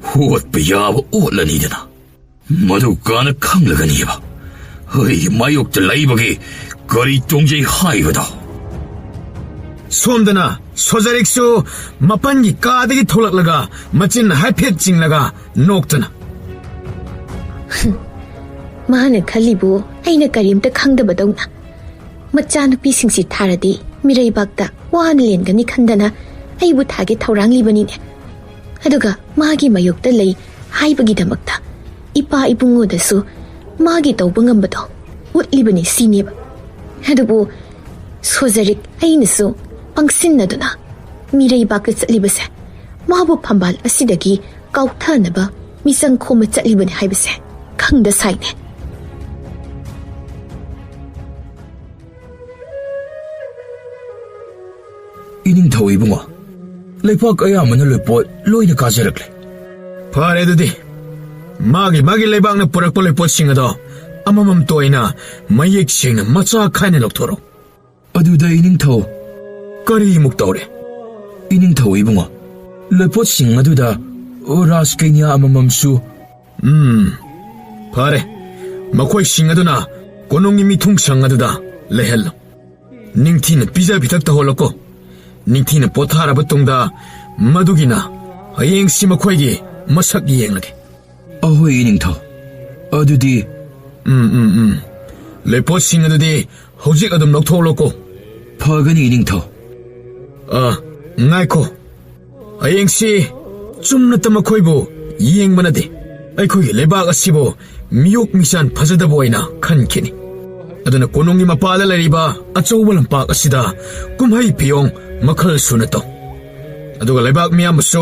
ꯍꯣꯠꯄ ꯌꯥꯕ ꯑꯣꯠꯂꯅꯤꯗꯅ. ꯃꯗꯨ ꯀꯥꯅ ꯈꯪꯂꯒꯅꯤꯕ ꯑꯩꯒꯤ ꯃꯥꯌꯣꯛꯇ ꯂꯩꯕꯒꯤ ꯀꯔꯤ ꯇꯣꯡꯖꯩ ꯍꯥꯏꯕꯗꯣ. ꯁꯣꯝꯗꯅ ꯁꯣꯖꯔꯤꯛꯁꯨ ꯃꯄꯟꯒꯤ ꯀꯥꯗꯒꯤ ꯊꯣꯛꯂꯛꯂꯒ ꯃꯆꯤꯟ ꯍꯥꯏꯐꯦꯠ ꯆꯤꯡꯂꯒ ꯅꯣꯛꯇꯅ ꯃꯥꯅ ꯈꯜꯂꯤꯕꯨ ꯑꯩꯅ ꯀꯔꯤꯝꯇ ꯈꯪꯗꯕꯗꯧꯅ. ꯃꯆꯥꯅꯨꯄꯤꯁꯤꯡꯁꯤ ꯊꯥꯔꯗꯤ ꯃꯤꯔꯩꯕꯥꯛꯇ ꯋꯥꯅ ꯂꯦꯟꯒꯅꯤ ꯈꯟꯗꯅ ꯑꯩꯕꯨ ꯊꯥꯒꯦ ꯊꯧꯔꯥꯡꯂꯤꯕꯅꯤꯅꯦ. ꯑꯗꯨꯒ ꯃꯥꯒꯤ ꯃꯥꯌꯣꯛꯇ ꯂꯩ ꯍꯥꯏꯕꯒꯤꯗꯃꯛꯇ ꯏꯄꯥ ꯏꯕꯨꯡꯉꯣꯗꯁꯨ ꯃꯥꯒꯤ ꯇꯧꯕ ꯉꯝꯕꯗꯣ ꯎꯠꯂꯤꯕꯅꯤ ꯁꯤꯅꯦꯕ. ꯑꯗꯨꯕꯨ ꯁꯣꯖꯔꯤꯛ ꯑꯩꯅꯁꯨ ꯄꯪꯁꯤꯟꯅꯗꯨꯅ ꯃꯤꯔꯩꯕꯥꯛꯇ ꯆꯠꯂꯤꯕꯁꯦ ꯃꯥꯕꯨ ꯐꯝꯕꯥꯜ ꯑꯁꯤꯗꯒꯤ ꯀꯥꯎꯊꯅꯕ ꯃꯤꯆꯪ ꯈꯣꯝꯕ ꯆꯠꯂꯤꯕꯅꯤ ꯍꯥꯏꯕꯁꯦ ꯈꯪꯗ ꯁꯥꯏꯅꯦ. 이닝ꯊꯧ 이붕어, ꯂꯩꯄꯥꯛ ꯑꯌꯥꯝꯕꯅ ꯂꯣꯏꯄꯣꯠ ꯂꯣꯏꯅ ꯀꯥꯖꯔꯛꯂꯦ. ꯐꯔꯦ ꯑꯗꯨꯗꯤ ꯃꯥꯒꯤ ꯂꯩꯕꯥꯛꯅ ꯄꯨꯔꯛꯄ ꯂꯣꯏꯄꯣꯠꯁꯤꯡ ꯑꯗꯣ ꯑꯃꯃꯝ ꯇꯣꯏꯅ ꯃꯌꯦꯛ ꯁꯦꯡꯅ ꯃꯆꯥ ꯈꯥꯏꯅ ꯂꯧꯊꯣꯔꯛꯎ. ꯑꯗꯨꯗ 이닝ꯊꯧ, ꯀꯔꯤꯃꯨꯛ ꯇꯧꯔꯦ? 이닝ꯊꯧ 이붕어, ꯂꯣꯏꯄꯣꯠꯁꯤꯡ ꯑꯗꯨꯗ ꯔꯥꯖꯀꯩꯅ꯭ꯌꯥ ꯑꯃꯃꯝꯁꯨ. ꯐꯔꯦ, ꯃꯈꯣꯏꯁꯤꯡ ꯑꯗꯨꯅ ꯀꯣꯅꯨꯡꯒꯤ ꯃꯤꯊꯨꯡꯁꯪ ꯑꯗꯨꯗ ꯂꯩꯍꯜꯂꯨ. ꯅꯤꯡꯊꯤꯅ ꯄꯤꯖ ꯄꯤꯊꯛ ꯇꯧꯍꯜꯂꯣꯀꯣ. ꯅꯤꯡꯊꯤꯅ ꯄꯣꯊꯥꯔꯕ ꯇꯨꯡꯗ ꯃꯗꯨꯒꯤꯅ ꯍꯌꯦꯡꯁꯤ ꯃꯈꯣꯏꯒꯤ ꯃꯁꯛ ꯌꯦꯡꯂꯒꯦ. ꯑꯍꯣꯏ 이닝ꯊꯧ. ꯑꯗꯨꯗꯤ ꯂꯩꯄꯣꯠꯁꯤꯡ ꯑꯗꯨꯗꯤ ꯍꯧꯖꯤꯛ ꯑꯗꯨꯝ ꯂꯧꯊꯣꯛꯂꯣꯀꯣ. ꯐꯒꯅꯤ 이닝ꯊꯧ. ꯉꯥꯏꯈꯣ. ꯍꯌꯦꯡꯁꯤ ꯆꯨꯝꯅꯇ ꯃꯈꯣꯏꯕꯨ ꯌꯦꯡꯕꯅꯗꯤ ꯑꯩꯈꯣꯏꯒꯤ ꯂꯩꯕꯥꯛ ꯑꯁꯤꯕꯨ ꯃꯤꯌꯣꯛ ꯃꯤꯆꯥꯟ ꯐꯖꯗꯕ ꯑꯣꯏꯅ ꯈꯟꯈꯤꯅꯤ. ꯑꯗꯨꯅ ꯀꯣꯅꯨꯡꯒꯤ ꯃꯄꯥꯗ ꯂꯩꯔꯤꯕ ꯑꯆꯧꯕ ꯂꯝꯄꯥꯛ ꯑꯁꯤꯗ ꯀꯨꯝꯍꯩ ꯐꯤꯌꯣꯡ ꯃꯈꯜ ꯁꯨꯅ ꯇꯧ. ꯑꯗꯨꯒ ꯂꯩꯕꯥꯛ ꯃꯤꯌꯥꯝꯕꯨꯁꯨ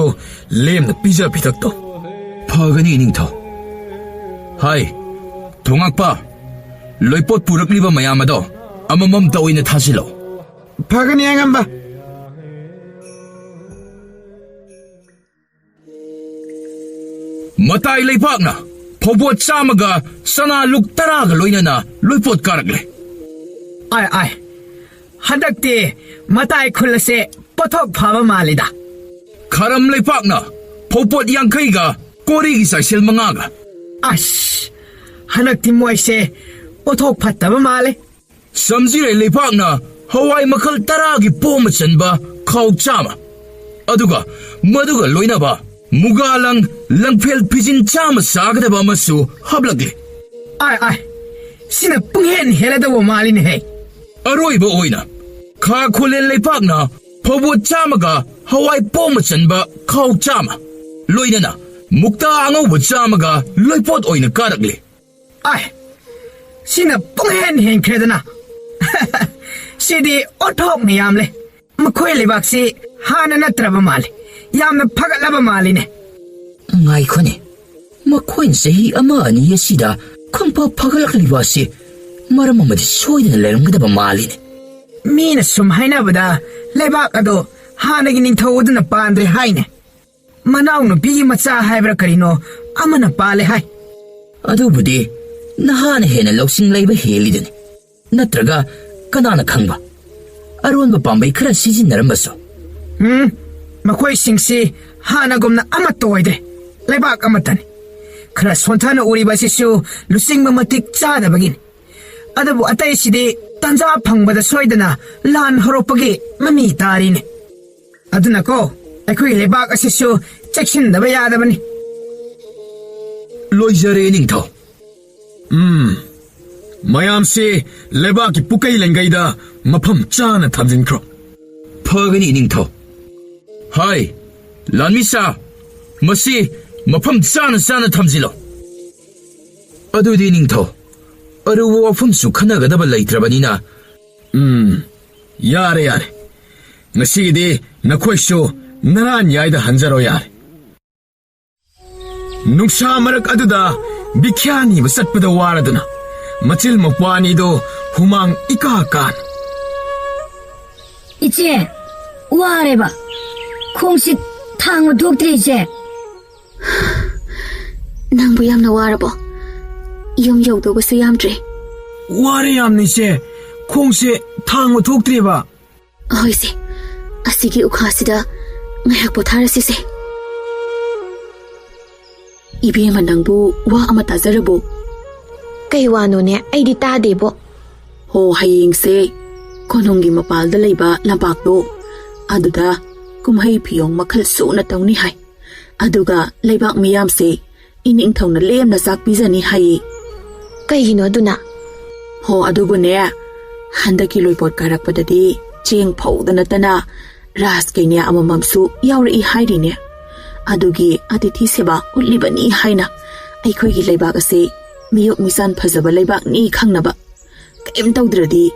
ꯂꯦꯝꯅ ꯄꯤꯖ ꯄꯤꯊꯛ ꯇꯧ. ꯐꯒꯅꯤ 이닝ꯊꯧ. ꯍꯥꯏ, ꯊꯣꯉꯛꯄ, ꯂꯣꯏꯄꯣꯠ ꯄꯨꯔꯛꯂꯤꯕ ꯃꯌꯥꯝ ꯑꯗꯣ ꯑꯃꯃꯝꯇ ꯑꯣꯏꯅ ꯊꯥꯖꯤꯜꯂꯣ. ꯐꯒꯅꯤ ꯑꯉꯝꯕ. ꯃꯇꯥꯏ ꯂꯩꯄꯥꯛꯅ ꯐꯧꯕꯣꯠ 100ꯒ ꯁꯅꯥ ꯂꯨꯛ 10ꯒ ꯂꯣꯏꯅꯅ ꯂꯣꯏꯄꯣꯠ ꯀꯥꯔꯛꯂꯦ. ꯑꯥꯏ, ꯍꯟꯗꯛꯇꯤ ꯃꯇꯥꯏ ꯈꯨꯜ ꯑꯁꯦ ꯄꯣꯊꯣꯛ ꯐꯕ ꯃꯥꯜꯂꯤꯗ. ꯈꯔꯝ ꯂꯩꯄꯥꯛꯅ ꯐꯧꯄꯣꯠ 50ꯒ ꯀꯣꯔꯤꯒꯤ ꯆꯥꯏꯁꯦꯜ 5ꯒ. ꯑꯁ, ꯍꯟꯗꯛꯇꯤ ꯃꯣꯏꯁꯦ ꯄꯣꯊꯣꯛ ꯐꯠꯇꯕ ꯃꯥꯜꯂꯦ. ꯁꯝꯖꯤꯔꯩ ꯂꯩꯄꯥꯛꯅ ꯍꯋꯥꯏ ꯃꯈꯜ 10ꯒꯤ ꯄꯣꯝꯕ ꯆꯟꯕ ꯈꯥꯎ 100, ꯑꯗꯨꯒ ꯃꯗꯨꯒ ꯂꯣꯏꯅꯕ ꯃꯨꯒꯥꯂꯪ ꯂꯪꯐꯦꯜ ꯐꯤꯖꯤꯟ 100 ꯆꯥꯒꯗꯕ ꯑꯃꯁꯨ ꯍꯥꯞꯂꯛꯂꯦ. ꯑꯥꯏ, ꯁꯤꯅ ꯄꯨꯡꯍꯦꯟ ꯍꯦꯜꯂꯗꯧꯕ ꯃꯥꯜꯂꯤꯅꯦꯍꯦ. ꯑꯔꯣꯏꯕ ꯑꯣꯏꯅ ꯈꯥ ꯈꯣꯂꯦꯟ ꯂꯩꯄꯥꯛꯅ ꯐꯧꯕꯣꯠ 100ꯒ ꯍꯋꯥꯏ ꯄꯣꯝꯕ ꯆꯟꯕ ꯈꯥꯎ 100, ꯂꯣꯏꯅꯅ ꯃꯨꯛꯇꯥ ꯑꯉꯧꯕ 100ꯒ ꯂꯣꯏꯄꯣꯠ ꯑꯣꯏꯅ ꯀꯥꯔꯛꯂꯦ. ꯑꯥꯏ, ꯁꯤꯅ ꯄꯨꯡꯍꯦꯟ ꯍꯦꯟꯈ꯭ꯔꯦꯗꯅ. ꯁꯤꯗꯤ ꯑꯣꯟꯊꯣꯛꯅ ꯌꯥꯝꯂꯦ. ꯃꯈꯣꯏ ꯂꯩꯕꯥꯛꯁꯤ ꯍꯥꯟꯅ ꯅꯠꯇ꯭ꯔꯕ ꯃꯥꯜꯂꯤ. ꯌꯥꯝꯅ ꯐꯒꯠꯂꯕ ꯃꯥꯜꯂꯤꯅꯦ. ꯉꯥꯏꯈꯣꯅꯦ, ꯃꯈꯣꯏꯅ ꯆꯍꯤ 1-2 ꯑꯁꯤꯗ ꯈꯪꯐ ꯐꯒꯠꯂꯛꯂꯤꯕ ꯑꯁꯤ ꯃꯔꯝ ꯑꯃꯗꯤ ꯁꯣꯏꯗꯅ ꯂꯩꯔꯝꯒꯗꯕ ꯃꯥꯜꯂꯤꯅꯦ. ꯃꯤꯅ ꯁꯨꯝ ꯍꯥꯏꯅꯕꯗ ꯂꯩꯕꯥꯛ ꯑꯗꯣ ꯍꯥꯟꯅꯒꯤ ꯅꯤꯡꯊꯧ ꯑꯗꯨꯅ ꯄꯥꯟꯗ꯭ꯔꯦ ꯍꯥꯏꯅꯦ. ꯃꯅꯥꯎ ꯅꯨꯄꯤꯒꯤ ꯃꯆꯥ ꯍꯥꯏꯕ꯭ꯔꯥ ꯀꯔꯤꯅꯣ ꯑꯃꯅ ꯄꯥꯜꯂꯦ ꯍꯥꯏ. ꯑꯗꯨꯕꯨꯗꯤ ꯅꯍꯥꯅ ꯍꯦꯟꯅ ꯂꯧꯁꯤꯡ ꯂꯩꯕ ꯍꯦꯜꯂꯤꯗꯨꯅꯤ. ꯅꯠꯇ꯭ꯔꯒ ꯀꯅꯥꯅ ꯈꯪꯕ, ꯑꯔꯣꯟꯕ ꯄꯥꯝꯕꯩ ꯈꯔ ꯁꯤꯖꯤꯟꯅꯔꯝꯕꯁꯨ. ꯃꯈꯣꯏꯁꯤꯡꯁꯤ ꯍꯥꯟꯅꯒꯨꯝꯅ ꯑꯃꯠꯇ ꯑꯣꯏꯗ꯭ꯔꯦ. ꯂꯩꯕꯥꯛ ꯑꯃꯠꯇꯅꯤ. ꯈꯔ ꯁꯣꯟꯊꯅ ꯎꯔꯤꯕ ꯑꯁꯤꯁꯨ ꯂꯨꯆꯤꯡꯕ ꯃꯇꯤꯛ ꯆꯥꯗꯕꯒꯤꯅꯤ. ꯑꯗꯨꯕꯨ ꯑꯇꯩꯁꯤꯗꯤ ꯇꯟꯖꯥ ꯐꯪꯕꯗ ꯁꯣꯏꯗꯅ ꯂꯥꯟ ꯍꯧꯔꯛꯄꯒꯤ ꯃꯃꯤ ꯇꯥꯔꯤꯅꯦ. ꯑꯗꯨꯅꯀꯣ ꯑꯩꯈꯣꯏ ꯂꯩꯕꯥꯛ ꯑꯁꯤꯁꯨ ꯆꯦꯛꯁꯤꯟꯗꯕ ꯌꯥꯗꯕꯅꯤ. ꯂꯣꯏꯖꯔꯦ ꯅꯤꯡꯊꯧ. ꯃꯌꯥꯝꯁꯦ ꯂꯩꯕꯥꯛꯀꯤ ꯄꯨꯀꯩ ꯂꯩꯡꯒꯩꯗ ꯃꯐꯝ ꯆꯥꯅ ꯊꯝꯖꯤꯟꯈ꯭ꯔꯣ. ꯐꯒꯅꯤ ꯅꯤꯡꯊꯧ. ꯍꯥꯏ ꯂꯥꯟꯃꯤꯁꯥ, ꯃꯁꯤ ꯃꯐꯝ ꯆꯥꯅ ꯊꯝꯖꯤꯜꯂꯣ. ꯑꯗꯨꯗꯤ ꯅꯤꯡꯊꯧ, ꯑꯔꯨꯕ ꯋꯥꯐꯝꯁꯨ ꯈꯟꯅꯒꯗꯕ ꯂꯩꯇ꯭ꯔꯕꯅꯤꯅ. ꯌꯥꯔꯦ. ꯉꯁꯤꯒꯤꯗꯤ ꯅꯈꯣꯏꯁꯨ ꯅꯔꯥꯟ ꯌꯥꯏꯗ ꯍꯟꯖꯔꯣ ꯌꯥꯔꯦ. ꯅꯨꯡꯁꯥ ꯃꯔꯛ ꯑꯗꯨꯗ ꯕꯤꯈ꯭ꯌꯥ ꯅꯤꯕ ꯆꯠꯄꯗ ꯋꯥꯔꯗꯨꯅ ꯃꯆꯤꯜ ꯃꯧꯄ꯭ꯋꯥꯅꯤꯗꯣ ꯍꯨꯃꯥꯡ ꯏꯀꯥ ꯀꯥꯅ. 이제 와래봐. 콩씨 탕을 독들이 이제. ꯅꯪꯕꯨ ꯌꯥꯝꯅ ꯋꯥꯔꯕꯣ? ꯌꯨꯝ ꯌꯧꯗꯧꯕꯁꯨ ꯌꯥꯝꯗ꯭ꯔꯦ. ꯋꯥꯔꯦ ꯌꯥꯝꯅ 이제. ꯈꯣꯡꯁꯦ ꯊꯥꯡꯕ ꯊꯣꯛꯇ꯭ꯔꯦꯕ. ꯍꯣꯏꯁꯦ, ꯑꯁꯤꯒꯤ ꯎꯈꯥꯁꯤꯗ ꯉꯥꯏꯍꯥꯛ ꯄꯣꯊꯥꯔꯁꯤꯁꯦ. 이비에만 낭부 와 아마 따자르보. ꯀꯩ ꯋꯥꯅꯣꯅꯦ? ꯑꯩꯗꯤ ꯇꯥꯗꯦꯕꯣ. ꯍꯣ ꯍꯌꯦꯡꯁꯦ ꯀꯣꯅꯨꯡꯒꯤ ꯃꯄꯥꯜꯗ ꯂꯩꯕ ꯂꯝꯄꯥꯛꯇꯣ ꯑꯗꯨꯗ ꯀꯨꯝꯍꯩ ꯐꯤꯌꯣꯡ ꯃꯈꯜ ꯁꯨꯅ ꯇꯧꯅꯤ ꯍꯥꯏ. ꯑꯗꯨꯒ ꯂꯩꯕꯥꯛ ꯃꯤꯌꯥꯝꯁꯦ ꯏꯅꯤꯡꯊꯧꯅ ꯂꯦꯝꯅ ꯆꯥꯛ ꯄꯤꯖꯅꯤ ꯍꯥꯏꯌꯦ. ꯀꯩꯒꯤꯅꯣ ꯑꯗꯨꯅ? ꯍꯣ ꯑꯗꯨꯕꯨꯅꯦ, ꯍꯟꯗꯛꯀꯤ ꯂꯣꯏꯄꯣꯠ ꯀꯥꯔꯛꯄꯗꯗꯤ ꯆꯦꯡ ꯐꯧꯗ ꯅꯠꯇꯅ ꯔꯥꯁ ꯀꯩꯅ꯭ꯌꯥ ꯑꯃꯃꯝꯁꯨ ꯌꯥꯎꯔꯛꯏ ꯍꯥꯏꯔꯤꯅꯦ. ꯑꯗꯨꯒꯤ ꯑꯇꯤꯊꯤ ꯁꯦꯕꯥ ꯎꯠꯂꯤꯕꯅꯤ ꯍꯥꯏꯅ ꯑꯩꯈꯣꯏꯒꯤ ꯂꯩꯕꯥꯛ ꯑꯁꯤ ꯃꯤꯌꯣꯛ ꯃꯤꯆꯥꯟ ꯐꯖꯕ ꯂꯩꯕꯥꯛꯅꯤ ꯈꯪꯅꯕ. ꯀꯩꯝ ꯇꯧꯗ꯭ꯔꯗꯤ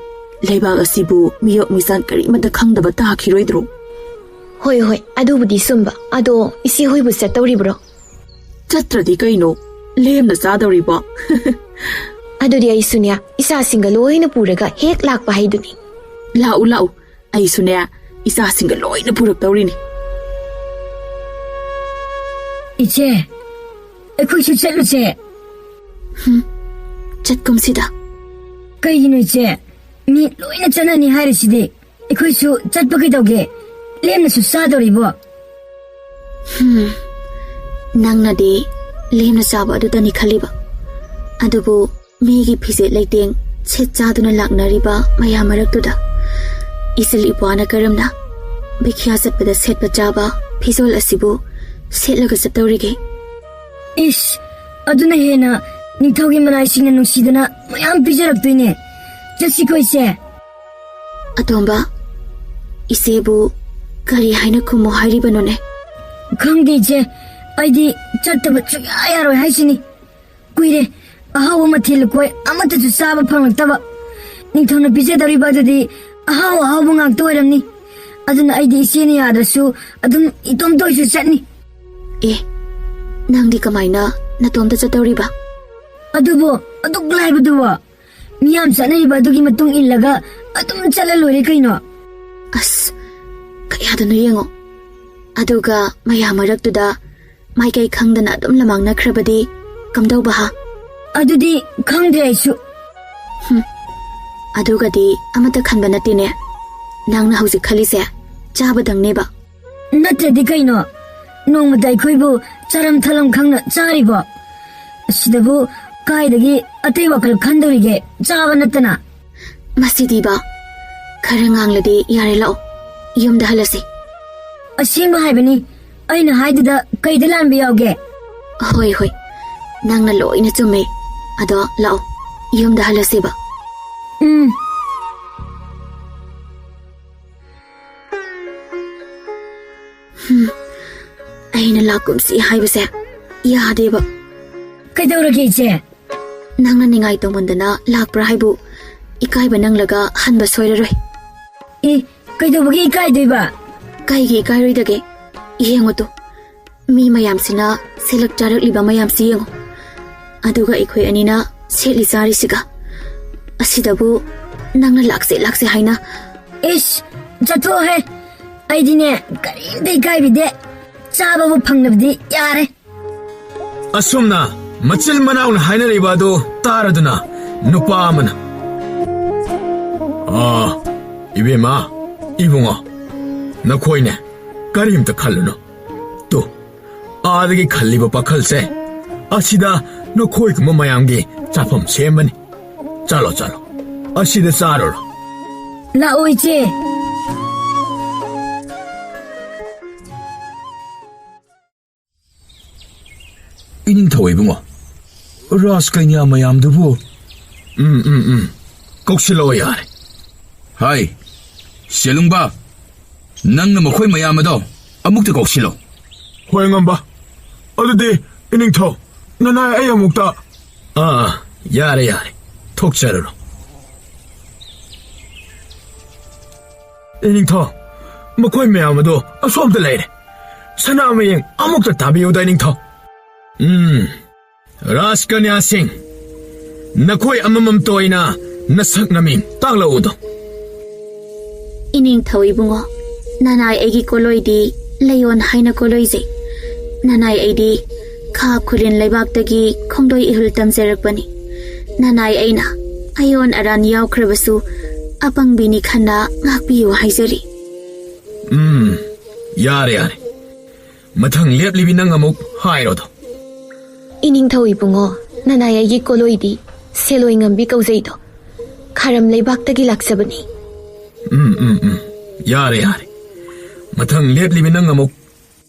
ꯂꯩꯕꯥꯛ ꯑꯁꯤꯕꯨ ꯃꯤꯌꯣꯛ ꯃꯤꯆꯥꯟ ꯀꯔꯤꯃꯠꯇ ꯈꯪꯗꯕ ꯇꯥꯈꯤꯔꯣꯏꯗ꯭ꯔꯣ? ꯍꯣꯏ ꯑꯗꯨꯕꯨꯗꯤ ꯆꯨꯝꯕ. ꯑꯗꯣ ꯏꯆꯦ ꯍꯣꯏꯕꯨ ꯆꯠꯇꯧꯔꯤꯕ꯭ꯔꯣ? ꯆꯠꯇ꯭ꯔꯗꯤ ꯀꯩꯅꯣ, ꯂꯦꯝꯅ ꯆꯥꯗꯧꯔꯤꯕꯣ. ꯑꯗꯨꯗꯤ ꯑꯩꯁꯨꯅꯦ ꯏꯆꯥꯁꯤꯡꯒ ꯂꯣꯏꯅ ꯄꯨꯔꯒ ꯍꯦꯛ ꯂꯥꯛꯄ ꯍꯥꯏꯗꯨꯅꯤ. ꯂꯥꯛꯎ, ꯑꯩꯁꯨꯅꯦ ꯏꯆꯥꯁꯤꯡꯒ ꯂꯣꯏꯅ ꯄꯨꯔꯛꯇꯧꯔꯤꯅꯤ. 이제 ꯑꯩꯈꯣꯏꯁꯨ ꯆꯠꯂꯨꯁꯦ. ꯆꯠꯀꯨꯝꯁꯤꯗ. ꯀꯩꯒꯤꯅꯣ 이제 ꯃꯤ ꯂꯣꯏꯅ ꯆꯠꯅꯅꯤ ꯍꯥꯏꯔꯤꯁꯤꯗꯤ ꯑꯩꯈꯣꯏꯁꯨ ꯆꯠꯄ ꯀꯩꯗꯧꯒꯦ? ꯂꯦꯝꯅꯁꯨ ꯆꯥꯗꯧꯔꯤꯕꯣ. ꯅꯪꯅꯗꯤ ꯂꯦꯝꯅ ꯆꯥꯕ ꯑꯗꯨꯗꯅꯤ ꯈꯜꯂꯤꯕ. ꯑꯗꯨꯕꯨ ꯃꯤꯒꯤ ꯐꯤꯖꯦꯠ ꯂꯩꯇꯦꯡ ꯁꯦꯠ ꯆꯥꯗꯨꯅ ꯂꯥꯛꯅꯔꯤꯕ ꯃꯌꯥꯝ ꯃꯔꯛꯇꯨꯗ ꯏꯆꯤꯜ ꯏꯄ꯭ꯋꯥꯅ ꯀꯔꯝꯅ ꯕꯤꯈ꯭ꯌꯥ ꯆꯠꯄꯗ ꯁꯦꯠꯄ ꯆꯥꯕ ꯐꯤꯖꯣꯜ ꯑꯁꯤꯕꯨ ꯁꯦꯠꯂꯒ ꯆꯠꯇꯧꯔꯤꯒꯦ? 이씨, ꯑꯗꯨꯅ ꯍꯦꯟꯅ ꯅꯤꯡꯊꯧꯒꯤ ꯃꯅꯥꯏꯁꯤꯡꯅ ꯅꯨꯡꯁꯤꯗꯅ ꯃꯌꯥꯝ ꯄꯤꯖꯔꯛꯇꯣꯏꯅꯦ. ꯆꯠꯁꯤꯀꯣ 이제. ꯑꯇꯣꯝꯕ, 이제ꯕꯨ ꯀꯔꯤ ꯍꯥꯏꯅ ꯈꯨꯝꯃꯨ ꯍꯥꯏꯔꯤꯕꯅꯣꯅꯦ? ꯈꯪꯗꯦ 이제. ꯑꯩꯗꯤ ꯆꯠꯇꯕ ꯁꯨꯡꯌꯥ ꯌꯥꯔꯣꯏ ꯍꯥꯏꯁꯤꯅꯤ. ꯀꯨꯏꯔꯦ ꯑꯍꯥꯎꯕ ꯃꯊꯦꯜ ꯂꯨꯀꯣꯏ ꯑꯃꯠꯇꯁꯨ ꯆꯥꯕ ꯐꯪꯂꯛꯇꯕ. ꯅꯤꯡꯊꯧꯅ ꯄꯤꯖꯗꯧꯔꯤꯕ ꯑꯗꯨꯗꯤ ꯑꯍꯥꯎꯕ ꯉꯥꯛꯇ ꯑꯣꯏꯔꯝꯅꯤ. ꯑꯗꯨꯅ ꯑꯩꯗꯤ ꯏꯆꯦꯅ ꯌꯥꯗ꯭ꯔꯁꯨ ꯑꯗꯨꯝ ꯏꯇꯣꯝꯇ ꯑꯣꯏꯁꯨ ꯆꯠꯅꯤ. ꯅꯪꯗꯤ ꯀꯃꯥꯏꯅ ꯅꯇꯣꯝꯇ ꯆꯠꯇꯧꯔꯤꯕ? ꯑꯗꯨꯕꯨ ꯑꯗꯨꯛ ꯂꯥꯏꯕꯗꯨꯕꯣ. ꯃꯤꯌꯥꯝ ꯆꯠꯅꯔꯤꯕ ꯑꯗꯨꯒꯤ ꯃꯇꯨꯡ ꯏꯜꯂꯒ ꯑꯗꯨꯝ ꯆꯠꯂ ꯂꯣꯏꯔꯦ ꯀꯩꯅꯣ. ꯑꯁ, ꯀꯌꯥꯗꯅꯣ ꯌꯦꯡꯉꯣ. ꯑꯗꯨꯒ ꯃꯌꯥꯝ ꯃꯔꯛꯇꯨꯗ ꯃꯥꯏꯀꯩ ꯈꯪꯗꯅ ꯑꯗꯨꯝ ꯂꯃꯥꯡꯅꯈ꯭ꯔꯕꯗꯤ ꯀꯝꯗꯧꯕ ꯍꯥ? ꯑꯗꯨꯗꯤ ꯈꯪꯗ꯭ꯔꯦ ꯑꯩꯁꯨ. ꯑꯗꯨꯒꯗꯤ ꯑꯃꯠꯇ ꯈꯟꯕ ꯅꯠꯇꯦꯅꯦ. ꯅꯪꯅ ꯍꯧꯖꯤꯛ ꯈꯜꯂꯤꯁꯦ ꯆꯥꯕꯗꯪꯅꯦꯕ. ꯅꯠꯇ꯭ꯔꯗꯤ ꯀꯩꯅꯣ? ꯅꯣꯡꯃꯗ ꯑꯩꯈꯣꯏꯕꯨ ꯆꯥꯔꯝ ꯊꯂꯝ ꯈꯪꯅ ꯆꯥꯔꯤꯕꯣ. ꯑꯁꯤꯗꯕꯨ ꯀꯥꯏꯗꯒꯤ ꯑꯇꯩ ꯋꯥꯈꯜ ꯈꯟꯗꯧꯔꯤꯒꯦ ꯆꯥꯕ ꯅꯠꯇꯅ? ꯃꯁꯤꯗꯤꯕ ꯈꯔ ꯉꯥꯡꯂꯗꯤ ꯌꯥꯔꯦ, ꯂꯥꯛꯑꯣ ꯌꯨꯝꯗ ꯍꯜꯂꯁꯤ. ꯑꯁꯦꯡꯕ ꯍꯥꯏꯕꯅꯤ. ꯑꯩꯅ ꯍꯥꯏꯗꯨꯗ ꯀꯩꯗ ꯂꯥꯟꯕ ꯌꯥꯎꯒꯦ? ꯍꯣꯏ, ꯅꯪꯅ ꯂꯣꯏꯅ ꯆꯨꯝꯃꯦ. ꯑꯗꯣ ꯂꯥꯛꯑꯣ ꯌꯨꯝꯗ ꯍꯜꯂꯁꯤꯕ. ꯑꯩꯅ ꯂꯥꯛꯀꯨꯝꯁꯤ ꯍꯥꯏꯕꯁꯦ ꯌꯥꯗꯦꯕ. ꯀꯩꯗꯧꯔꯒꯦ 이제? ꯅꯪꯅ ꯅꯤꯡꯉꯥꯏ ꯇꯧꯃꯟꯗꯅ ꯂꯥꯛꯄ꯭ꯔꯥ ꯍꯥꯏꯕꯨ ꯏꯀꯥꯏꯕ ꯅꯪꯂꯒ ꯍꯟꯕ ꯁꯣꯏꯔꯔꯣꯏ. ꯀꯩꯗꯧꯕꯒꯤ ꯏꯀꯥꯏꯗꯣꯏꯕ? ꯀꯩꯒꯤ ꯏꯀꯥꯏꯔꯣꯏꯗꯒꯦ? ꯌꯦꯡꯉꯣꯇꯣ, ꯃꯤ ꯃꯌꯥꯝꯁꯤꯅ ꯁꯦꯠꯂꯛ ꯆꯥꯔꯛꯂꯤꯕ ꯃꯌꯥꯝꯁꯤ ꯌꯦꯡꯉꯣ. ꯑꯗꯨꯒ ꯑꯩꯈꯣꯏ ꯑꯅꯤꯅ ꯁꯦꯠꯂꯤ ꯆꯥꯔꯤꯁꯤꯒ ꯑꯁꯤꯗꯕꯨ ꯅꯪꯅ ꯂꯥꯛꯁꯦ ꯍꯥꯏꯅ 이씨, 자토해. 아이디네, 까리데 가이비데. 짜바부 팡나비디, 야래. ꯑꯁꯨꯝꯅ ꯃꯆꯤꯜ ꯃꯅꯥꯎꯅ ꯍꯥꯏꯅꯔꯤꯕ ꯑꯗꯨ ꯇꯥꯔꯗꯨꯅ ꯅꯨꯄꯥ ꯑꯃꯅ 이베마 이붕어 너코이네 까림도 칼루노 또 아득이 칼리버 바칼세 아시다 너코이 그모 마양기 자품 세만이 잘로 아시다 싸로로 나오이지. 이닝타오 이붕어 라스카이냐 마얌두부 꼭실러야 해 하이 셀룽바 낭나 머코이 마야마도 아묵도 꼭실로 호행한바 어디디 이닝터 나나야 애야 묵다 야래 톡자르로 이닝터 머코이 마야마도 수업들 레이래 사나마행 아묵도 답이오다 이닝터 라스카냐싱 나코이 아마맘 또이나 나삭나밍 땅라오도 이닝ꯊꯧ 이붕어 나나이 애기 꼴로이디 레온 하이나 꼴로이제 나나이 애디 카 쿠린 레박다기 콩도이 이훌 땀제럭바니 나나이 애나 아이온 아란 야우크르바수 아방비니 칸나 ngakbiyo 하이저리 야래 마탕 랩리비 낭아목 하이로도 이닝ꯊꯧ 이붕어 나나야기 꼴로이디 셀로이 ngambi kauzeido kharam leibak-dagi laksabani 야래 마탕 랩리비 낭아목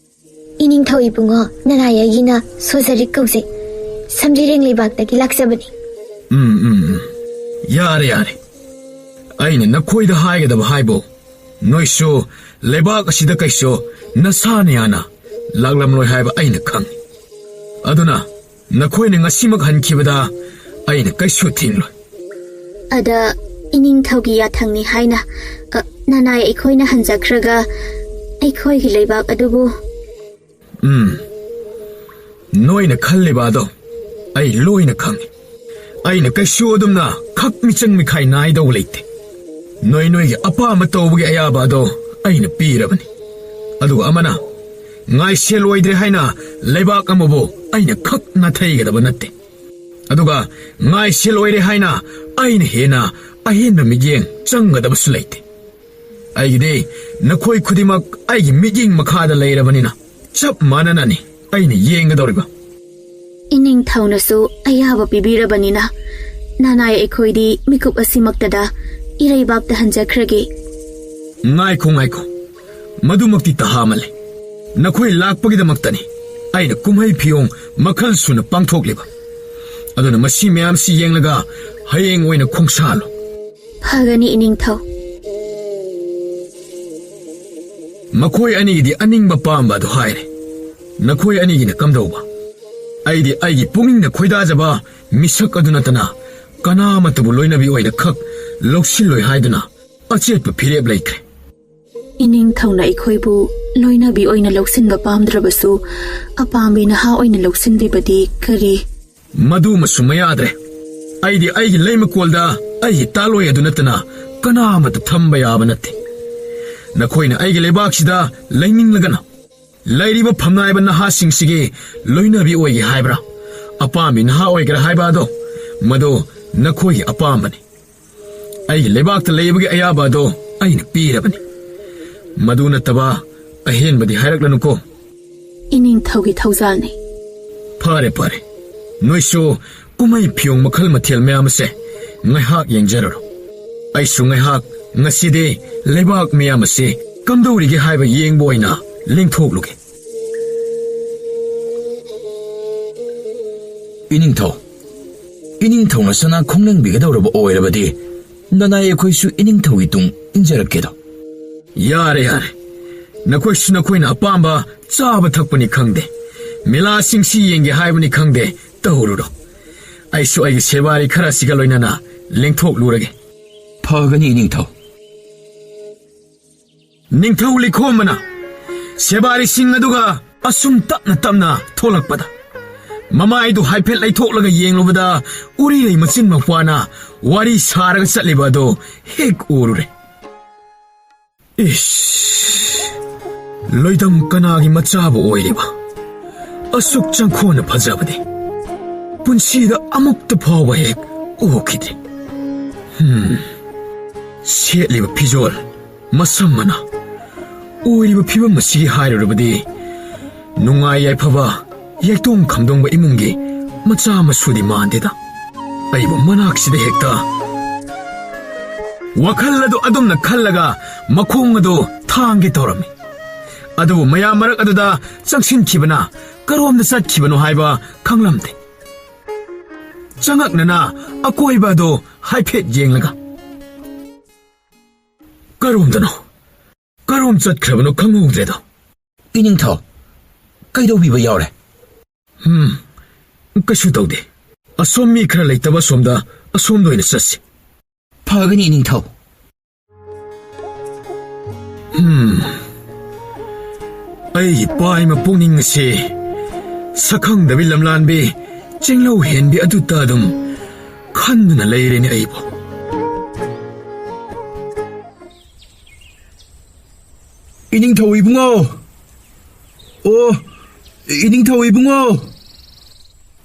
이닝ꯊꯧ 이붕어 나나야기나 소자리 kauzei samjireng leibak-dagi laksabani 야래 아이는 나코이다 하이게다바 하이보 노이쇼 레박 아시다 카이쇼 나사네야나 락람로이 하이바 아이나 캉 아도나 나코이는 ngasimak hankhibada aina kaisu thingloi ada 이닝ꯊꯧꯒꯤ ꯌꯥꯊꯪꯅꯤ ꯍꯥꯏꯅ ꯅꯅꯥꯏ ꯑꯩꯈꯣꯏꯅ ꯍꯟꯖꯈ꯭ꯔꯒ ꯑꯩꯈꯣꯏꯒꯤ ꯂꯩꯕꯥꯛ ꯑꯗꯨꯕꯨ ꯅꯣꯏꯅ ꯈꯜꯂꯤꯕ ꯑꯗꯣ ꯑꯩ ꯂꯣꯏꯅ ꯈꯪꯉꯤ ꯑꯩꯅ ꯀꯩꯁꯨ ꯑꯗꯨꯝꯅ ꯈꯛ ꯃꯤꯆꯪ ꯃꯤꯈꯥꯏ ꯅꯥꯏꯗꯧ ꯂꯩꯇꯦ ꯅꯣꯏꯒꯤ ꯑꯄꯥꯝꯕ ꯇꯧꯕꯒꯤ ꯑꯌꯥꯕ ꯑꯗꯣ ꯑꯩꯅ ꯄꯤꯔꯕꯅꯤ ꯑꯗꯨꯒ ꯑꯃꯅ ꯉꯥꯏꯁꯦꯜꯂꯣꯏꯗ꯭ꯔꯦ ꯍꯥꯏꯅ ꯂꯩꯕꯥꯛ ꯑꯃꯕꯨ ꯑꯩꯅ ꯈꯛ ꯅꯥꯊꯩꯒꯗꯕ ꯅꯠꯇꯦ ꯑꯗꯨꯒ ꯉꯥꯏꯁꯦꯜꯂꯣꯏꯔꯦ ꯍꯥꯏꯅ ꯑꯩꯅ ꯍꯦꯟꯅ ꯑꯍꯦꯟꯕ ꯃꯤꯠꯌꯦꯡ ꯆꯪꯒꯗꯕꯁꯨ ꯂꯩꯇꯦ ꯑꯩꯒꯤꯗꯤ ꯅꯈꯣꯏ ꯈꯨꯗꯤꯡꯃꯛ ꯑꯩꯒꯤ ꯃꯤꯠꯌꯦꯡ ꯃꯈꯥꯗ ꯂꯩꯔꯕꯅꯤꯅ ꯆꯞ ꯃꯥꯟꯅꯅꯅꯤ ꯑꯩꯅ ꯌꯦꯡꯒꯗꯧꯔꯤꯕ 이닝ꯊꯧꯅꯁꯨ ꯑꯌꯥꯕ ꯄꯤꯕꯤꯔꯕꯅꯤꯅ ꯅꯅꯥꯏ ꯑꯩꯈꯣꯏꯗꯤ ꯃꯤꯀꯨꯞ ꯑꯁꯤꯃꯛꯇꯗ ꯏꯔꯩꯕꯥꯛꯇ ꯍꯟꯖꯈ꯭ꯔꯒꯦ ꯉꯥꯏꯈꯣ ꯃꯗꯨꯃꯛꯇꯤ ꯇꯍꯥꯃꯜꯂꯦ ꯅꯈꯣꯏ ꯂꯥꯛꯄꯒꯤꯗꯃꯛꯇꯅꯤ ꯑꯩꯅ ꯀꯨꯝꯍꯩ ꯐꯤꯌꯣꯡ ꯃꯈꯜ ꯁꯨꯅ ꯄꯥꯡꯊꯣꯛꯂꯤꯕ ꯑꯗꯨꯅ ꯃꯁꯤ ꯃꯌꯥꯝꯁꯤ ꯌꯦꯡꯂꯒ ꯍꯌꯦꯡ ꯑꯣꯏꯅ ꯈꯣꯡꯁꯥꯜꯂꯣ ꯐꯒꯅꯤ 이닝ꯊꯧ ꯃꯈꯣꯏ ꯑꯅꯤꯒꯤꯗꯤ ꯑꯅꯤꯡꯕ ꯄꯥꯝꯕ ꯑꯗꯨ ꯍꯥꯏꯔꯦ ꯅꯈꯣꯏ ꯑꯅꯤꯒꯤꯅ ꯀꯝꯗꯧꯕ ꯑꯩꯗꯤ ꯑꯩꯒꯤ ꯄꯨꯛꯅꯤꯡꯗ ꯈꯣꯏꯗꯥꯖꯕ ꯃꯤꯁꯛ ꯑꯗꯨ ꯅꯠꯇꯅ ꯀꯅꯥꯃꯠꯇꯕꯨ ꯂꯣꯏꯅꯕꯤ ꯑꯣꯏꯅ ꯈꯛ ꯂꯧꯁꯤꯜꯂꯣꯏ ꯍꯥꯏꯗꯨꯅ ꯑꯆꯦꯠꯄ ꯐꯤꯔꯦꯞ ꯂꯩꯈ꯭ꯔꯦ 이닝ꯊꯧꯅ ꯑꯩꯈꯣꯏꯕꯨ ꯂꯣꯏꯅꯕꯤ ꯑꯣꯏꯅ ꯂꯧꯁꯤꯟꯕ ꯄꯥꯝꯗ꯭ꯔꯕꯁꯨ ꯑꯄꯥꯝꯕꯤ ꯅꯍꯥ ꯑꯣꯏꯅ ꯂꯧꯁꯤꯟꯕꯤꯕꯗꯤ ꯀꯔꯤ ꯃꯗꯨꯃꯁꯨ ꯃꯌꯥꯗ꯭ꯔꯦ ꯑꯩꯗꯤ ꯑꯩꯒꯤ ꯂꯩꯃꯀꯣꯜꯗ ꯑꯩꯒꯤ ꯇꯥꯂꯣꯏ ꯑꯗꯨ ꯅꯠꯇꯅ ꯀꯅꯥꯃꯠꯇ ꯊꯝꯕ ꯌꯥꯕ ꯅꯠꯇꯦ ꯅꯈꯣꯏꯅ ꯑꯩꯒꯤ ꯂꯩꯕꯥꯛꯁꯤꯗ ꯂꯩꯅꯤꯡꯂꯒꯅ ꯂꯩꯔꯤꯕ ꯐꯝꯅꯥꯏꯕ ꯅꯍꯥꯁꯤꯡꯁꯤꯒꯤ ꯂꯣꯏꯅꯕꯤ ꯑꯣꯏꯒꯦ ꯍꯥꯏꯕ꯭ꯔꯥ ꯑꯄꯥꯝꯕꯤ ꯅꯍꯥ ꯑꯣꯏꯒꯦꯔꯥ ꯍꯥꯏꯕ ꯑꯗꯣ ꯃꯗꯨ ꯅꯈꯣꯏꯒꯤ ꯑꯄꯥꯝꯕꯅꯤ ꯑꯩꯒꯤ ꯂꯩꯕꯥꯛꯇ ꯂꯩꯕꯒꯤ ꯑꯌꯥꯕ ꯑꯗꯣ ꯑꯩꯅ ꯄꯤꯔꯕꯅꯤ ꯃꯗꯨ ꯅꯠꯇꯕ ꯑꯍꯦꯟꯕꯗꯤ ꯍꯥꯏꯔꯛꯂꯅꯨꯀꯣ 이닝ꯊꯧꯒꯤ ꯊꯧꯖꯥꯜꯅꯤ ꯐꯔꯦ ꯅꯣꯏꯁꯨ ꯀꯨꯝꯍꯩ ꯐꯤꯌꯣꯡ ꯃꯈꯜ ꯃꯊꯦꯜ ꯃꯌꯥꯝ ꯑꯁꯦ ꯉꯥꯏꯍꯥꯛ ꯌꯦꯡꯖꯔꯔꯣ ꯑꯩꯁꯨ ꯉꯥꯏꯍꯥꯛ ꯉꯁꯤꯗꯤ ꯂꯩꯕꯥꯛ ꯃꯌꯥꯝ ꯑꯁꯤ ꯀꯝꯗꯧꯔꯤꯒꯦ ꯍꯥꯏꯕ ꯌꯦꯡꯕ ꯑꯣꯏꯅ ꯂꯦꯡꯊꯣꯛꯂꯨꯒꯦ 이닝ꯊꯧꯅ ꯁꯅꯥ ꯈꯣꯡꯅꯪꯕꯤꯒꯗꯧꯔꯕ ꯑꯣꯏꯔꯕꯗꯤ ꯅꯅꯥꯏ ꯑꯩꯈꯣꯏꯁꯨ 이닝ꯊꯧꯒꯤ ꯇꯨꯡ ꯏꯟꯖꯔꯛꯀꯦꯗꯣ ꯌꯥꯔꯦ ꯅꯈꯣꯏꯁꯨ ꯅꯈꯣꯏꯅ ꯑꯄꯥꯝꯕ ꯆꯥꯕ ꯊꯛꯄꯅꯤ ꯈꯪꯗꯦ ꯃꯦꯂꯥꯁꯤꯡꯁꯤ ꯌꯦꯡꯒꯦ ꯍꯥꯏꯕꯅꯤ ꯈꯪꯗꯦ ꯇꯧꯔꯨꯔꯣ ꯑꯩꯁꯨ ꯑꯩꯒꯤ ꯁꯦꯕꯥꯔꯤ ꯈꯔꯁꯤꯒ ꯂꯣꯏꯅꯅ ꯂꯦꯡꯊꯣꯛꯂꯨꯔꯒꯦ ꯐꯒꯅꯤ 이닝ꯊꯧ ꯅꯤꯡꯊꯧ ꯂꯩꯈꯣꯝꯕꯅ ꯁꯦꯕꯥꯔꯤꯁꯤꯡ ꯑꯗꯨꯒ ꯑꯁꯨꯝ ꯇꯞꯅ ꯊꯣꯛꯂꯛꯄꯗ ꯃꯃꯥꯏꯗꯨ ꯍꯥꯏꯐꯦꯠ ꯂꯩꯊꯣꯛꯂꯒ ꯌꯦꯡꯂꯨꯕꯗ ꯎꯔꯤꯔꯩ ꯃꯆꯤꯟ ꯃꯧꯄ꯭ꯋꯥꯅ ꯋꯥꯔꯤ ꯁꯥꯔꯒ ꯆꯠꯂꯤꯕ ꯑꯗꯨ ꯍꯦꯛ ꯎꯔꯨꯔꯦ. ꯏꯁ, ꯂꯣꯏꯗꯝ ꯀꯅꯥꯒꯤ ꯃꯆꯥꯕꯨ ꯑꯣꯏꯔꯤꯕ? ꯑꯁꯨꯛ ꯆꯪꯈꯣꯟꯅ ꯐꯖꯕꯗꯤ ꯄꯨꯟꯁꯤꯗ ꯑꯃꯨꯛꯇ ꯐꯥꯎꯕ ꯍꯦꯛ ꯎꯈꯤꯗ꯭ꯔꯤ. ꯁꯦꯠꯂꯤꯕ ꯐꯤꯖꯣꯜ, ꯃꯁꯝ ꯃꯅꯥ, ꯑꯣꯏꯔꯤꯕ ꯐꯤꯕꯝ ꯑꯁꯤ ꯍꯥꯏꯔꯨꯔꯕꯗꯤ ꯅꯨꯡꯉꯥꯏ ꯌꯥꯏꯐꯕ ꯌꯦꯛꯇꯣꯡ ꯈꯝꯗꯣꯡꯕ ꯏꯃꯨꯡꯒꯤ ꯃꯆꯥ ꯃꯁꯨꯗꯤ ꯃꯥꯟꯗꯦꯗ. ꯑꯩꯕꯨ ꯃꯅꯥꯛꯁꯤꯗ ꯍꯦꯛꯇ ꯋꯥꯈꯜ ꯑꯗꯨ ꯑꯗꯨꯝꯅ ꯈꯜꯂꯒ ꯃꯈꯣꯡ ꯑꯗꯨ ꯊꯥꯡꯒꯦ ꯇꯧꯔꯝꯃꯤ. ꯑꯗꯨꯕꯨ ꯃꯌꯥꯝ ꯃꯔꯛ ꯑꯗꯨꯗ ꯆꯪꯁꯤꯟꯈꯤꯕꯅ ꯀꯔꯣꯝꯗ ꯆꯠꯈꯤꯕꯅꯣ ꯍꯥꯏꯕ ꯈꯪꯂꯝꯗꯦ. ꯆꯉꯛꯅꯅ ꯑꯀꯣꯏꯕ ꯑꯗꯨ ꯍꯥꯏꯐꯦꯠ ꯌꯦꯡꯂꯒ ꯀꯔꯣꯝꯗꯅꯣ, ꯀꯔꯣꯝ ꯆꯠꯈ꯭ꯔꯕꯅꯣ ꯈꯪꯍꯧꯗ꯭ꯔꯦꯗꯣ. ꯏꯅꯤꯡꯊꯧ, ꯀꯩꯗꯧꯕꯤꯕ ꯌꯥꯎꯔꯦ? ꯀꯩꯁꯨ ꯇꯧꯗꯦ. ꯑꯁꯣꯝ ꯃꯤ ꯈꯔ ꯂꯩꯇꯕ ꯑꯁꯣꯝꯗ ꯑꯣꯏꯅ ꯆꯠꯁꯤ. ꯐꯒꯅꯤ ꯏꯅꯤꯡꯊꯧ. ꯑꯩꯒꯤ ꯄꯥꯏꯃ ꯄꯨꯛꯅꯤꯡ ꯑꯁꯤ ꯁꯛꯈꯪꯗꯕꯤ ꯂꯝꯂꯥꯟꯕꯤ ꯆꯤꯡꯂꯧ ꯍꯦꯟꯕꯤ ꯑꯗꯨꯇ ꯑꯗꯨꯝ ꯈꯟꯗꯨꯅ ꯂꯩꯔꯦꯅꯦ ꯑꯩꯕꯨ. 이닝터우 이붕어! 이닝터우 이붕어!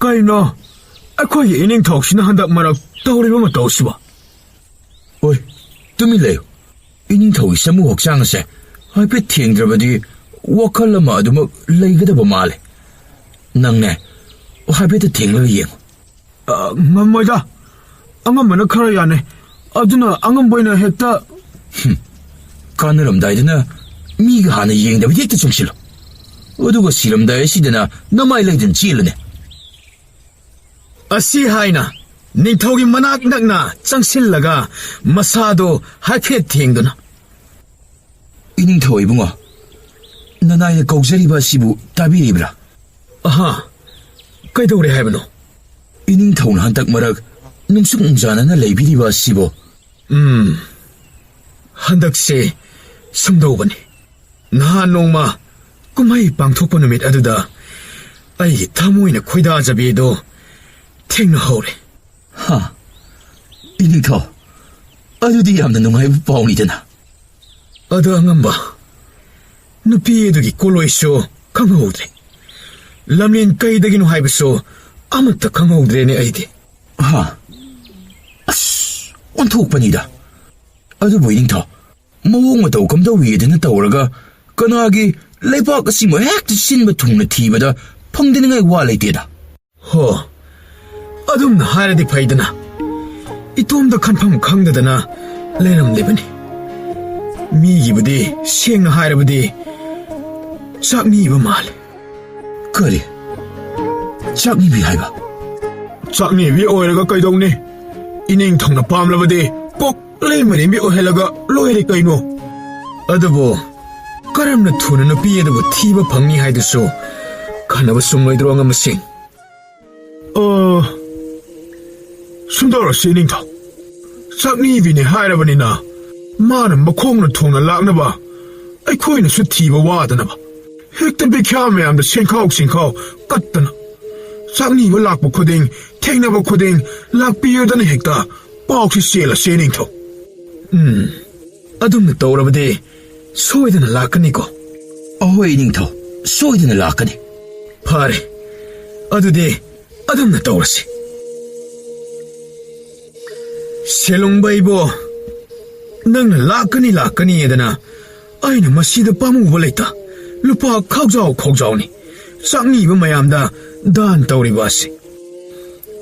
ꯀꯩꯅꯣ ꯑꯩꯈꯣꯏꯒꯤ ꯏꯅꯤꯡꯊꯧꯁꯤꯅ ꯍꯟꯗꯛ ꯃꯔꯛ ꯇꯧꯔꯤꯕ ꯃꯇꯧꯁꯤꯕ? 어이, 뜸이 레요. 이닝터우이 사무 혹장세 하이페 팅드라바디 와칼라마 아두막 레이가다바 말레. 낭네 하이페트 팅러가 ꯌꯦꯡꯉꯨ. ꯉꯝꯃꯣꯏꯗ. ꯑꯉꯝꯕꯅ ꯈꯔ ꯌꯥꯅꯤ. ꯑꯗꯨꯅ ꯑꯉꯝꯕ ꯑꯣꯏꯅ ꯍꯦꯛꯇ. ꯀꯥꯟꯅꯔꯝꯗꯥꯏꯗꯅ 미가 하나 여행다 왜 이렇게 정실로? 어두고 시름다에 시드나 너마이 레이든 찔르네. ꯑꯁꯤ ꯍꯥꯏꯅ ꯅꯤꯡꯊꯧꯒꯤ ꯃꯅꯥꯛ ꯅꯛꯅ ꯆꯪꯁꯤꯜꯂꯒ ꯃꯁꯥꯗꯣ ꯍꯥꯏꯐꯦꯠ ꯊꯦꯡꯗꯨꯅ. 이닝터우 이붕어, 나나이나 ꯀꯧꯖꯔꯤꯕ ꯑꯁꯤꯕꯨ ꯇꯥꯕꯤꯔꯤꯕ꯭ꯔꯥ? ꯑꯍꯥ, ꯀꯩꯗꯧꯔꯦ ꯍꯥꯏꯕꯅꯣ? 이닝터우는 한딱 머락 능숙능자나나 레이비리바 ꯑꯁꯤꯕꯨ. ꯍꯟꯗꯛꯁꯦ ꯁꯨꯝꯗꯧꯕꯅꯤ. ꯅꯍꯥꯟ ꯅꯣꯡꯃ ꯀꯨꯝꯍꯩ ꯄꯥꯡꯊꯣꯛꯄ ꯅꯨꯃꯤꯠ ꯑꯗꯨꯗ ꯑꯩꯒꯤ ꯊꯃꯣꯏꯅ ꯈꯣꯏꯗꯥꯖꯕꯤꯗꯣ ꯊꯦꯡꯅꯍꯧꯔꯦ. 하, 이닝터우, ꯑꯗꯨꯗꯤ ꯌꯥꯝꯅ ꯅꯨꯡꯉꯥꯏꯕ ꯄꯥꯎꯅꯤꯗꯅ. ꯑꯗ ꯑꯉꯝꯕ, ꯅꯨꯄꯤ ꯑꯗꯨꯒꯤ ꯀꯣꯂꯣꯏꯁꯨ ꯈꯪꯍꯧꯗ꯭ꯔꯦ. ꯂꯝꯂꯦꯟ ꯀꯩꯗꯒꯤꯅꯣ ꯍꯥꯏꯕꯁꯨ ꯑꯃꯠꯇ ꯈꯪꯍꯧꯗ꯭ꯔꯦꯅꯦ ꯑꯩꯗꯤ. 하, ꯑꯁ, ꯑꯣꯟꯊꯣꯛꯄꯅꯤꯗ. ꯑꯗꯨꯕꯨ 이닝터우, ꯃꯑꯣꯡ ꯃꯇꯧ ꯀꯝꯗꯧꯋꯤꯗꯅ ꯇꯧꯔꯒ ꯀꯅꯥꯒꯤ ꯂꯩꯕꯥꯛ ꯑꯁꯤꯃ ꯍꯦꯛꯇ ꯁꯤꯟꯕ ꯊꯨꯡꯅ ꯊꯤꯕꯗ ꯐꯪꯗꯅꯤꯡꯉꯥꯏ ꯋꯥ ꯂꯩꯇꯦꯗ. ꯍꯣ, ꯑꯗꯨꯝꯅ ꯍꯥꯏꯔꯗꯤ ꯐꯩꯗꯅ. ꯏꯇꯣꯝꯗ ꯈꯟꯐꯝ ꯈꯪꯗꯗꯅ ꯂꯩꯔꯝꯂꯤꯕꯅꯤ. ꯃꯤꯒꯤꯕꯨꯗꯤ ꯁꯦꯡꯅ ꯍꯥꯏꯔꯕꯗꯤ ꯆꯥꯛꯅꯤꯕ ꯃꯥꯜꯂꯦ. ꯀꯔꯤ? ꯆꯥꯛꯅꯤꯕꯤ ꯍꯥꯏꯕ? ꯆꯥꯛꯅꯤꯕꯤ ꯑꯣꯏꯔꯒ ꯀꯩꯗꯧꯅꯤ? ꯏꯅꯤꯡꯊꯧꯅ ꯄꯥꯝꯂꯕꯗꯤ ꯀꯣꯛ ꯂꯩꯃꯔꯦꯝꯕꯤ ꯑꯣꯏꯍꯜꯂꯒ ꯂꯣꯏꯔꯦ ꯀꯩꯅꯣ. ꯑꯗꯨꯕꯨ ꯀꯔꯝꯅ ꯊꯨꯅ ꯅꯨꯄꯤ ꯑꯗꯨꯕꯨ ꯊꯤꯕ ꯐꯪꯅꯤ ꯍꯥꯏꯗꯨꯁꯨ ꯈꯟꯅꯕ ꯆꯨꯝꯂꯣꯏꯗ꯭ꯔꯣ ꯑꯉꯝꯕꯁꯤꯡ? ꯁꯨꯝꯗꯧꯔꯁꯤ ꯏꯅꯤꯡꯊꯧ. ꯆꯥꯛꯅꯤꯕꯤꯅꯤ ꯍꯥꯏꯔꯕꯅꯤꯅ ꯃꯥꯅ ꯃꯈꯣꯡꯅ ꯊꯣꯡꯅ ꯂꯥꯛꯅꯕ, ꯑꯩꯈꯣꯏꯅꯁꯨ ꯊꯤꯕ ꯋꯥꯗꯅꯕ ꯍꯦꯛꯇ ꯕꯤꯈ꯭ꯌꯥ ꯃꯌꯥꯝꯗ ꯁꯦꯡꯈꯥꯎ ꯀꯠꯇꯅ ꯆꯥꯛꯅꯤꯕ ꯂꯥꯛꯄ ꯈꯨꯗꯤꯡ, ꯊꯦꯡꯅꯕ ꯈꯨꯗꯤꯡ ꯂꯥꯛꯄꯤꯌꯨꯗꯅ ꯍꯦꯛꯇ ꯄꯥꯎꯁꯤ ꯆꯦꯜꯂꯁꯤ ꯏꯅꯤꯡꯊꯧ. ꯑꯗꯨꯝꯅ ꯇꯧꯔꯕꯗꯤ ꯁꯣꯏꯗꯅ ꯂꯥꯛꯀꯅꯤꯀꯣ? ꯑꯍꯣꯏ 이닝터우, ꯁꯣꯏꯗꯅ ꯂꯥꯛꯀꯅꯤ. ꯐꯔꯦ, ꯑꯗꯨꯗꯤ ꯑꯗꯨꯝꯅ ꯇꯧꯔꯁꯤ. ꯁꯦꯂꯨꯡꯕꯩꯕꯣ, ꯅꯪꯅ ꯂꯥꯛꯀꯅꯤ ꯑꯗꯅ ꯑꯩꯅ ꯃꯁꯤꯗ ꯄꯥꯝꯃꯨꯕ ꯂꯩꯇ. ꯂꯨꯄꯥ ꯈꯥꯎꯖꯥꯎꯅꯤ ꯆꯥꯛꯅꯤꯕ ꯃꯌꯥꯝꯗ ꯗꯥꯟ ꯇꯧꯔꯤꯕ ꯑꯁꯤ.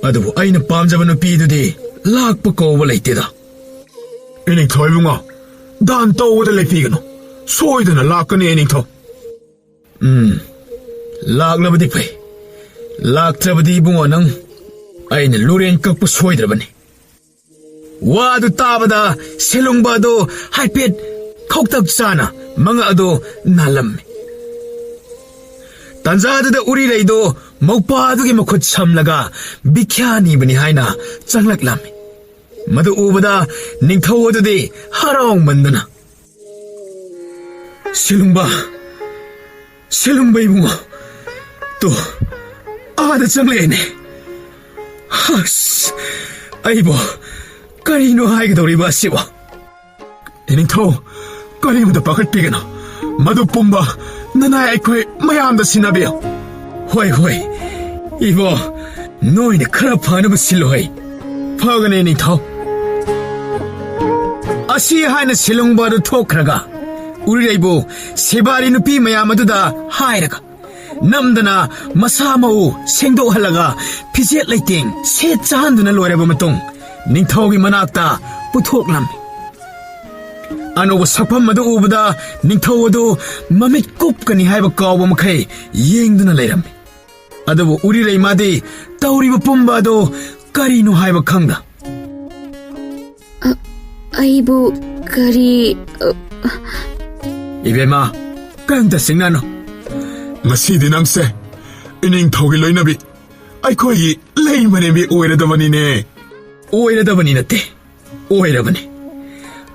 ꯑꯗꯨꯕꯨ ꯑꯩꯅ ꯄꯥꯝꯖꯕ ꯅꯨꯄꯤꯗꯨꯗꯤ ꯂꯥꯛꯄ ꯀꯧꯕ ꯂꯩꯇꯦꯗ. ꯏꯅꯤꯡꯊꯧ ꯏꯕꯨꯡꯉꯣ, ꯗꯥꯟ ꯇꯧꯕꯗ ꯂꯩꯄꯤꯒꯅꯨ. ꯁꯣꯏꯗꯅ ꯂꯥꯛꯀꯅꯤ ꯏꯅꯤꯡꯊꯧ. ꯂꯥꯛꯂꯕꯗꯤ ꯐꯩ. ꯂꯥꯛꯇ꯭ꯔꯕꯗꯤ ꯏꯕꯨꯡꯉꯣ ꯅꯪ ꯑꯩꯅ ꯂꯨꯔꯦꯟ ꯀꯛꯄ ꯁꯣꯏꯗ꯭ꯔꯕꯅꯤ. ꯋꯥꯗꯨ ꯇꯥꯕꯗ ꯁꯦꯂꯨꯡꯕ ꯑꯗꯨ ꯍꯥꯏꯐꯦꯠ ꯈꯧꯇꯛ ꯆꯥꯅ ꯃꯉꯛ ꯑꯗꯨ ꯅꯥꯜꯂꯝꯃꯤ. ꯇꯥꯟꯖꯥꯗꯨꯗ ꯎꯔꯤꯔꯩꯗꯣ ꯃꯧꯄꯥꯗꯨꯒꯤ ꯃꯈꯨꯠ ꯁꯝꯂꯒ ꯕꯤꯈ꯭ꯌꯥ ꯅꯤꯕꯅꯤ ꯍꯥꯏꯅ ꯆꯪꯂꯛꯂꯝꯃꯤ. ꯃꯗꯨ ꯎꯕꯗ ꯅꯤꯡꯊꯧ ꯑꯗꯨꯗꯤ ꯍꯔꯥꯎꯃꯟꯗꯅ, ꯁꯦꯂꯨꯡꯕ ꯏꯕꯨꯡꯉꯣ, 아다 장래네. 하스, 아이보, 까리노 하이그도리바 시워. 이닝토, 까리무다 박을 삐게나. 마두 뽐바, 나나 아이코이 마야암다 시나비요. 호이, 이보, 너희네 카라 파누바 실로하이. 파가네 이닝토. 아시 하이나 실롱바도 토크라가. 우리 아이보, 세바리 누피 마야마두다 하이라가. 남다나 마사마우 생도할라가 피젯 레이팅 세 짜한드나 로이라바 마tung 닝타오기 마나악다 부톡람 아노고 sakpamadu ubada 닝타오도 마밋 꼽가니 하이바 까오바 마카이 예행드나 레이람미 아다보 우리 레이마디 따우리바 뽐바도 까리노 하이바 캉다 아이보 까리 이베마 깡다 생나노 Masidi nangse, ining tawgi loinabi, ay ko'y laymanemi oiradabani ne. 오이라다바니 나때 오이라바니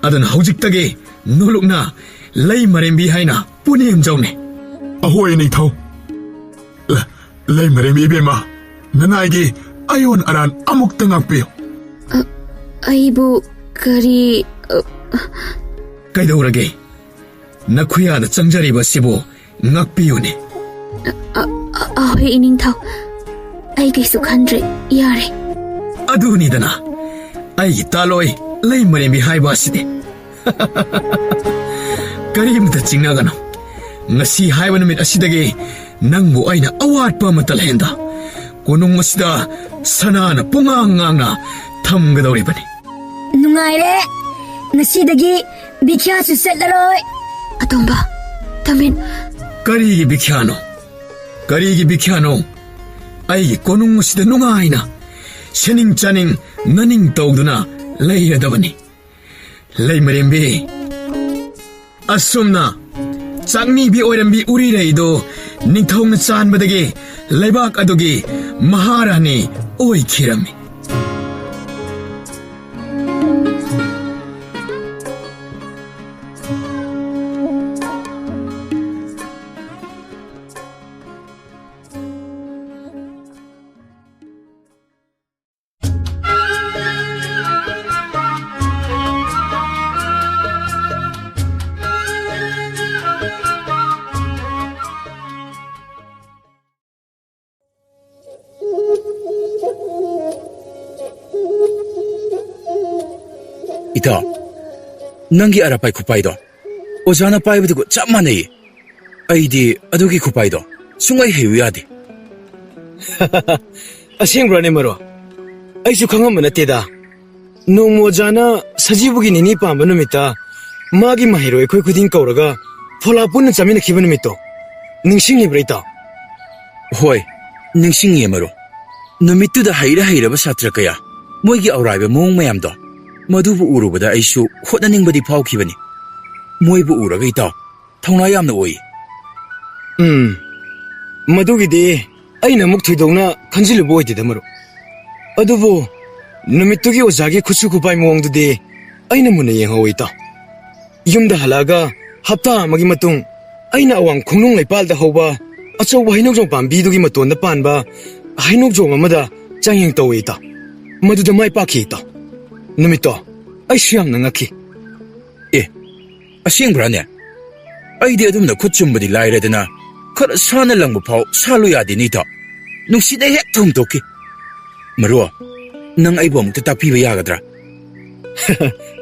아든 하우직다게 노룩나 레이마렘비 하이나 뿌니엠 자우네 Ahoy ining taw. Laymanemi ibema, nanaygi ayon aran amuk tangakpiyo. 아이보 까리 까이다우라게 나쿠야다 짱자리바 시보 ngakpiyone ahoy iningthaw ai kaisu khandre yare adunidana ai taloi leimarembi haiba aside karimta chingnagano ngasi haiba numit asidage nangbu aina awatpa matalhenda konung masida sanana pungangangna thamgadoribani Nungaire, nasidagi bikya su setlaroi. atomba tamin karigi bikyano ai konung masida nungaina shening chaning naning tawduna leiradabani leimarembi asumna changni bi oirambi uri reido ningthongna chanbadagi leibak adugi maharani oikhirami Ito, nangi arapay kupaydo. Ozana payabdo ko chamanayi. Ay di adugi kupaydo. Sungay hewiyadi. Asengrane maro. Aisu khangam nateda. Nongmo jana sajibugi nini pamba numita magi mahiro ekhoi khudin kauraga phola punna chamina khibana mito. Ningsingni breita. Hoy, ningsingi maro. Numituda haira basatra kaya. Moigi auraiba mong mayamdo. Madubu urubada aisu hotnaningbadi phawkhibani. Moibu uraga itaw thongna yamna oi. Madugide aina muk thoidongna khanjilubo oidida maro. Adubu numittugi ojagi khusu khupai mongdude aina muna yenghoita. Yumda halaga hapta amagi matung aina awang khongnung leipalda hoba achauba hainokjong pambidugi matonda panba hainokjong amada changyeng tawita. Maduda mai pakhita. Numito, ay siyam na ngaki. Asing brane. Ay di adum na kutsumbadi laire na kara sana lang bupaw salo yadi nito. Nung sinahek tumtoki. Marua, nang ay buwang tatapi ba yagadra?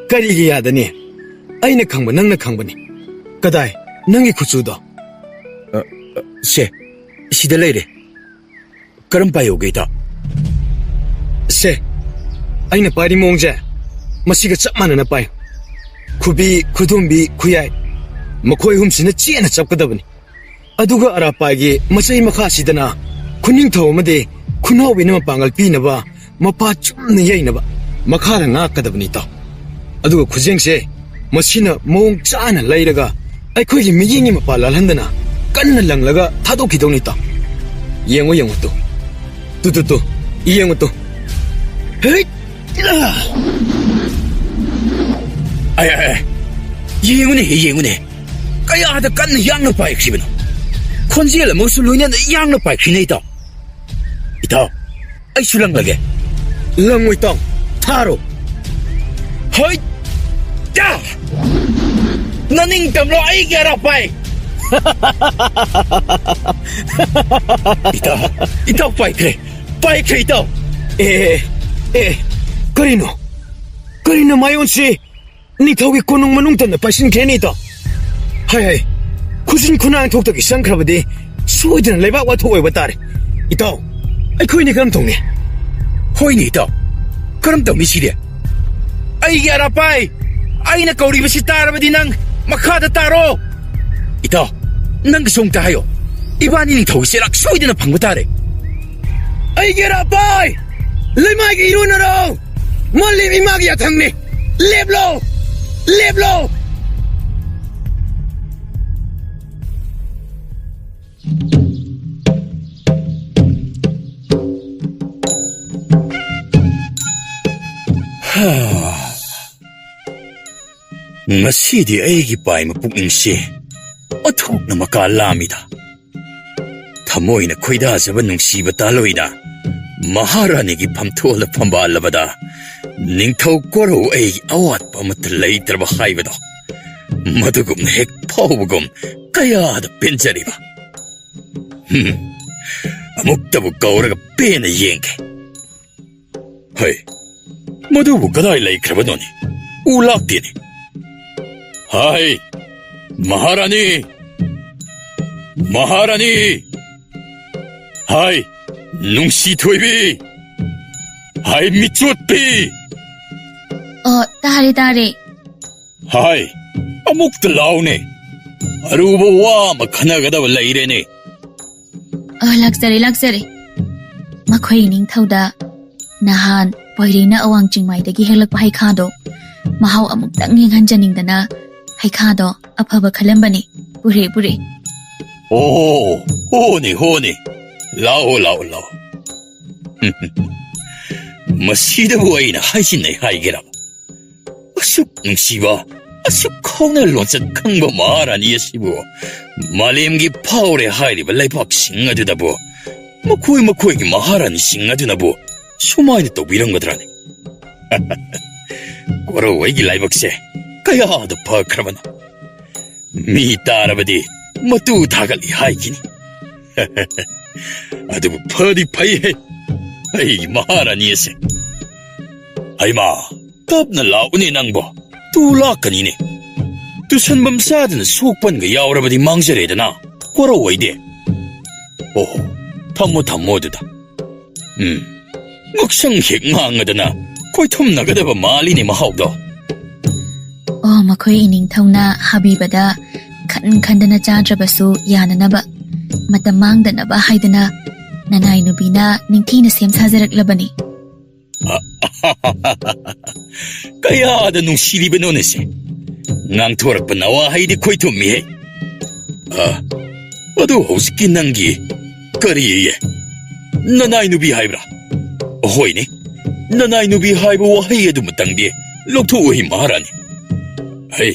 Karigi yada ni. Ay nakhangba nang nakhangba ni. Kaday, nangi kutsudo. Se, sida laire. Karampayo gita. Se, ay napari mongja. Masiga chap manana pai. Kubi, kudumbi, kuyay. Makoy humsina chiyana chapkadabani. Aduga arapagi masay makhasidana kuning thaw amade khunawi na mapangal pinaba mapa chumna yainaba makhara ngakadabani ta. Aduga khujengse masina mong chana lairaga aikhoigi miyingi mapa lalhandana kanna langlaga thadokidoni ta. Yengo to. Tu. Yengo to. Hey! Ay, yengune. Kaya ada kan yang na paik sibino. Konjela mo sulunya na yang na paik hinay to. Itaw, ay sulang lagi. Langoy tong, taro. Hoy! Ya! Naning tamlo ay garapay! Itaw, paikre itaw! Karino mayon si nitawi kunong manungtan na pasin kaya nito. Hay, kusin ko na ang tuktok isang krabadi, suwede na lebat watuway watari. Itaw, ay kuy ni karamtong ni. Hoy ni itaw, karamtong ni siya. Ay garapay! Ay nakauri ba si tarabadi ng makada-taro! Ito, nang gusong tayo. Iba nining tawag silak, suwede na pangmatari. Ay garapay! Limay kairo na raw! Malim imagi at hangni! Leblo! Leblo! Ngasidi aigi pa'y mapukingsi othok na makalamida. Tamoy na koydasaba nungsiba taloy na maharanigi pamtola pambalabada ningthaw koro ay awat pamatalay trabahay ba do. Madugum na hek pawagum kaya da pinjariba. Amuktabog kauraga pena yengke. Hay, madubo kaday lay krabadoni. Ulak dini. Hay, Maharani! Maharani! Hay, nungsi toybi! Hay, mitsuotbi! Tari. Hay, amuk talaw ni. Aruba wa makanagadaba layre ni. Laksari. Makoy ning tawda. Nahan, poiri na awang chingmaydagi helakpa hay kado. Mahaw amuk tanging hanjaning dana. Hay kado, apaba kalambani. Buri. Oh, honi. Lao. Masida buhay na haisin na haigirap. Asuk ng siba, asuk kaw na lonsat kang bamaran iya sibo. Malimgi paure hairi balay pak singadu dabo. Makuy ki maharan singadu na bo. Sumay na to birang madrani. Koro ay gilay bakse. Kaya da pakrabana. Mi tarabadi matutagali haikini. Adu padi paye. Ay maharani ese. Ay ma, tap na launi nang bo. Tula kanini. Tusan bamsada na sukpan ga yaurabadi mangsareda na. Koro wayde. Oh, tammo duda. Maksang hik ngangada na. Koy tum nagadaba mali ni mahawdo. Makoy ining tawna habibada kandana chadrabasu yananaba matamangdanaba haydana nanay nubina ningtina siyam sazaraklabani. Kaya da nung siliba nones ngang torak panawa haydi koy tumihe. Ado hoskin nangi kariye nanay nubi haybra. Hoy ni nanay nubi hayba wahay adu matangdi loktuhi maharani. Hey,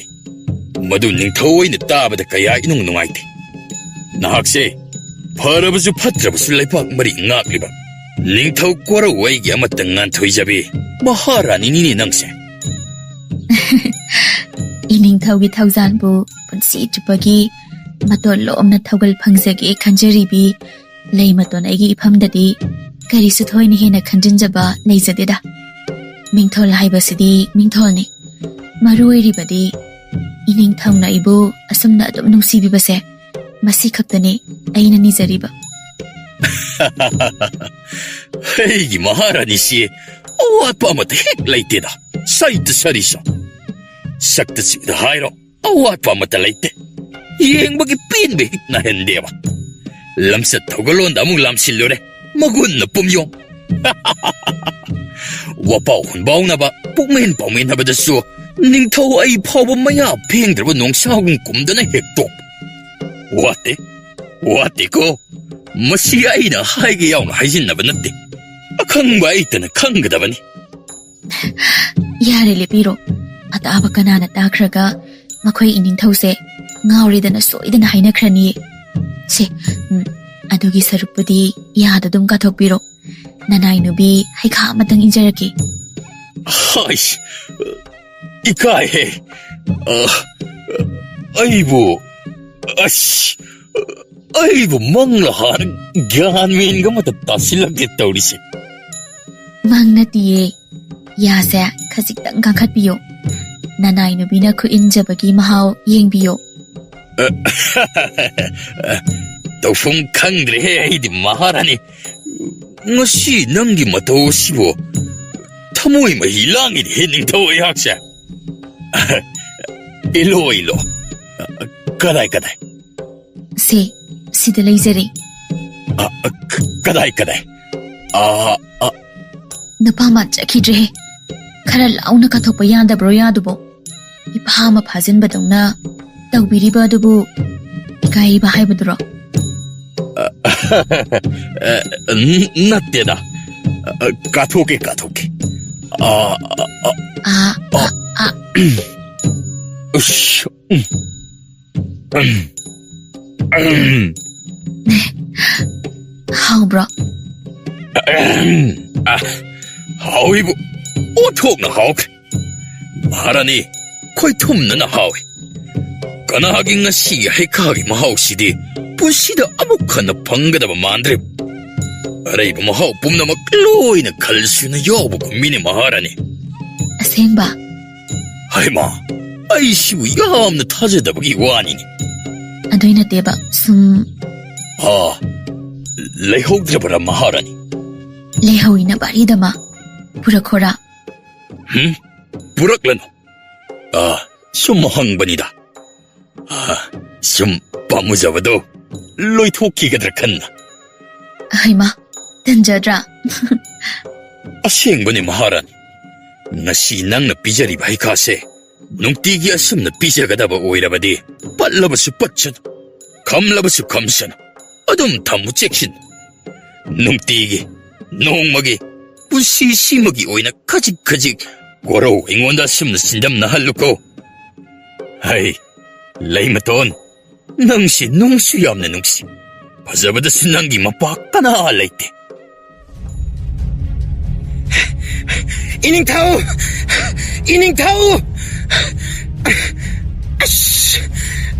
madu ningthaw na tabada kaya inung nungayti. Nahakse, parabasu patrabasu laypak mari ngagliba. Ningthaw kwara waygi amatang ngantoy jabi, maharani nini nangse. Ining tawgi tawzan bu, punsi chupagi, maton loom na tawgal pangzagi kanjaribi, lay maton aygi ipamdadi, karisu thoy ni hina kanjinjaba layzadida. Mingtol haybasidi mingtol ni. Maruiribadi, ining tawna ibu asumna adum nungsibibase, masi kaptani ayna nizariba. Hey, maharani siye, awat pa mat hek layte da, sayta sarisa. Sakta sida hayro, awat pa mat layte. Yeng bagi pinbe hik na hendewa. Lamsat tawgalon damung lamsilore, magun na pumyong. Wapaw hunbaw na ba, pukmahin pawmin na ba daso, ningthaw ay pawba maya pengdraba nung sagong kumda na hektok. Wate ko, masiya ay na haigayaw na haisin na ba nati? Akang ba ita na kangada ba ni? Yari lipiro, mataaba ka na natakraga, makoy iningthaw se, ngawrida na soida na hainakrani. Se, adugi sarupudi, yada dum katokbiro, Nanay Nubi hay ka matang injaraki. 하이씨, 이까해. 아이고, 아씨, 아이고, 망라하는 간민가 마다 따실라겠다, 우리씨. Mang na tiye. Yasa kasik tang kangkat biyo. Nanay Nubi na ku injabagi mahaw yeng biyo. 도풍 강들의 이디 마하라니 ngasi nangi matosibo tamoy mahilangin hining tawoy haksya. Ilo. Kaday. Si dalay zari. Kaday. Napamat chakidre. Kara lao na kathopa yanda bro yadubo. Ipahama phazin badong na. Tagbiriba dubu. Ikai bahay baduro. natte다. 까토게. 으쌰. How bro? 하위부 오톡나 하오크. 말하니 거의 톰나 하위. 까나하긴가 시기 해카하기 마하오시디 부시다 아무카나 방가다바 만드레. 아레이브 마하오 뿜나 막 로이나 갈수나 여보고 미니 마하라니. Asengba. 하이마 아이시부 야암나 타제다보기 와니니. Adoy na teba sum 레이호드라바라 마하라니. lehawi na baridama. Purakora. 부락라노. 좀 항반이다. 좀 빠무잡아도 로이 토끼가 들어갔나. Hayma. Danjadra. 생번이 마하라니. 나시 낭나 비자리 바이카세. 농띠기 아슴나 비자가다바 오이라바디. 빨라바스 뻗잖아. 감라바스 감사나. 아돔 다무잭신. 농띠기. 농막이. 부시시먹이 오이나 카직카직. 고로 잉원다 심나 신담나 할루코. 하이. 레이마돈. 낭시 농수야 없는 농시. 바자바다 순난기 마빠까나 할레이테. 이닝타우!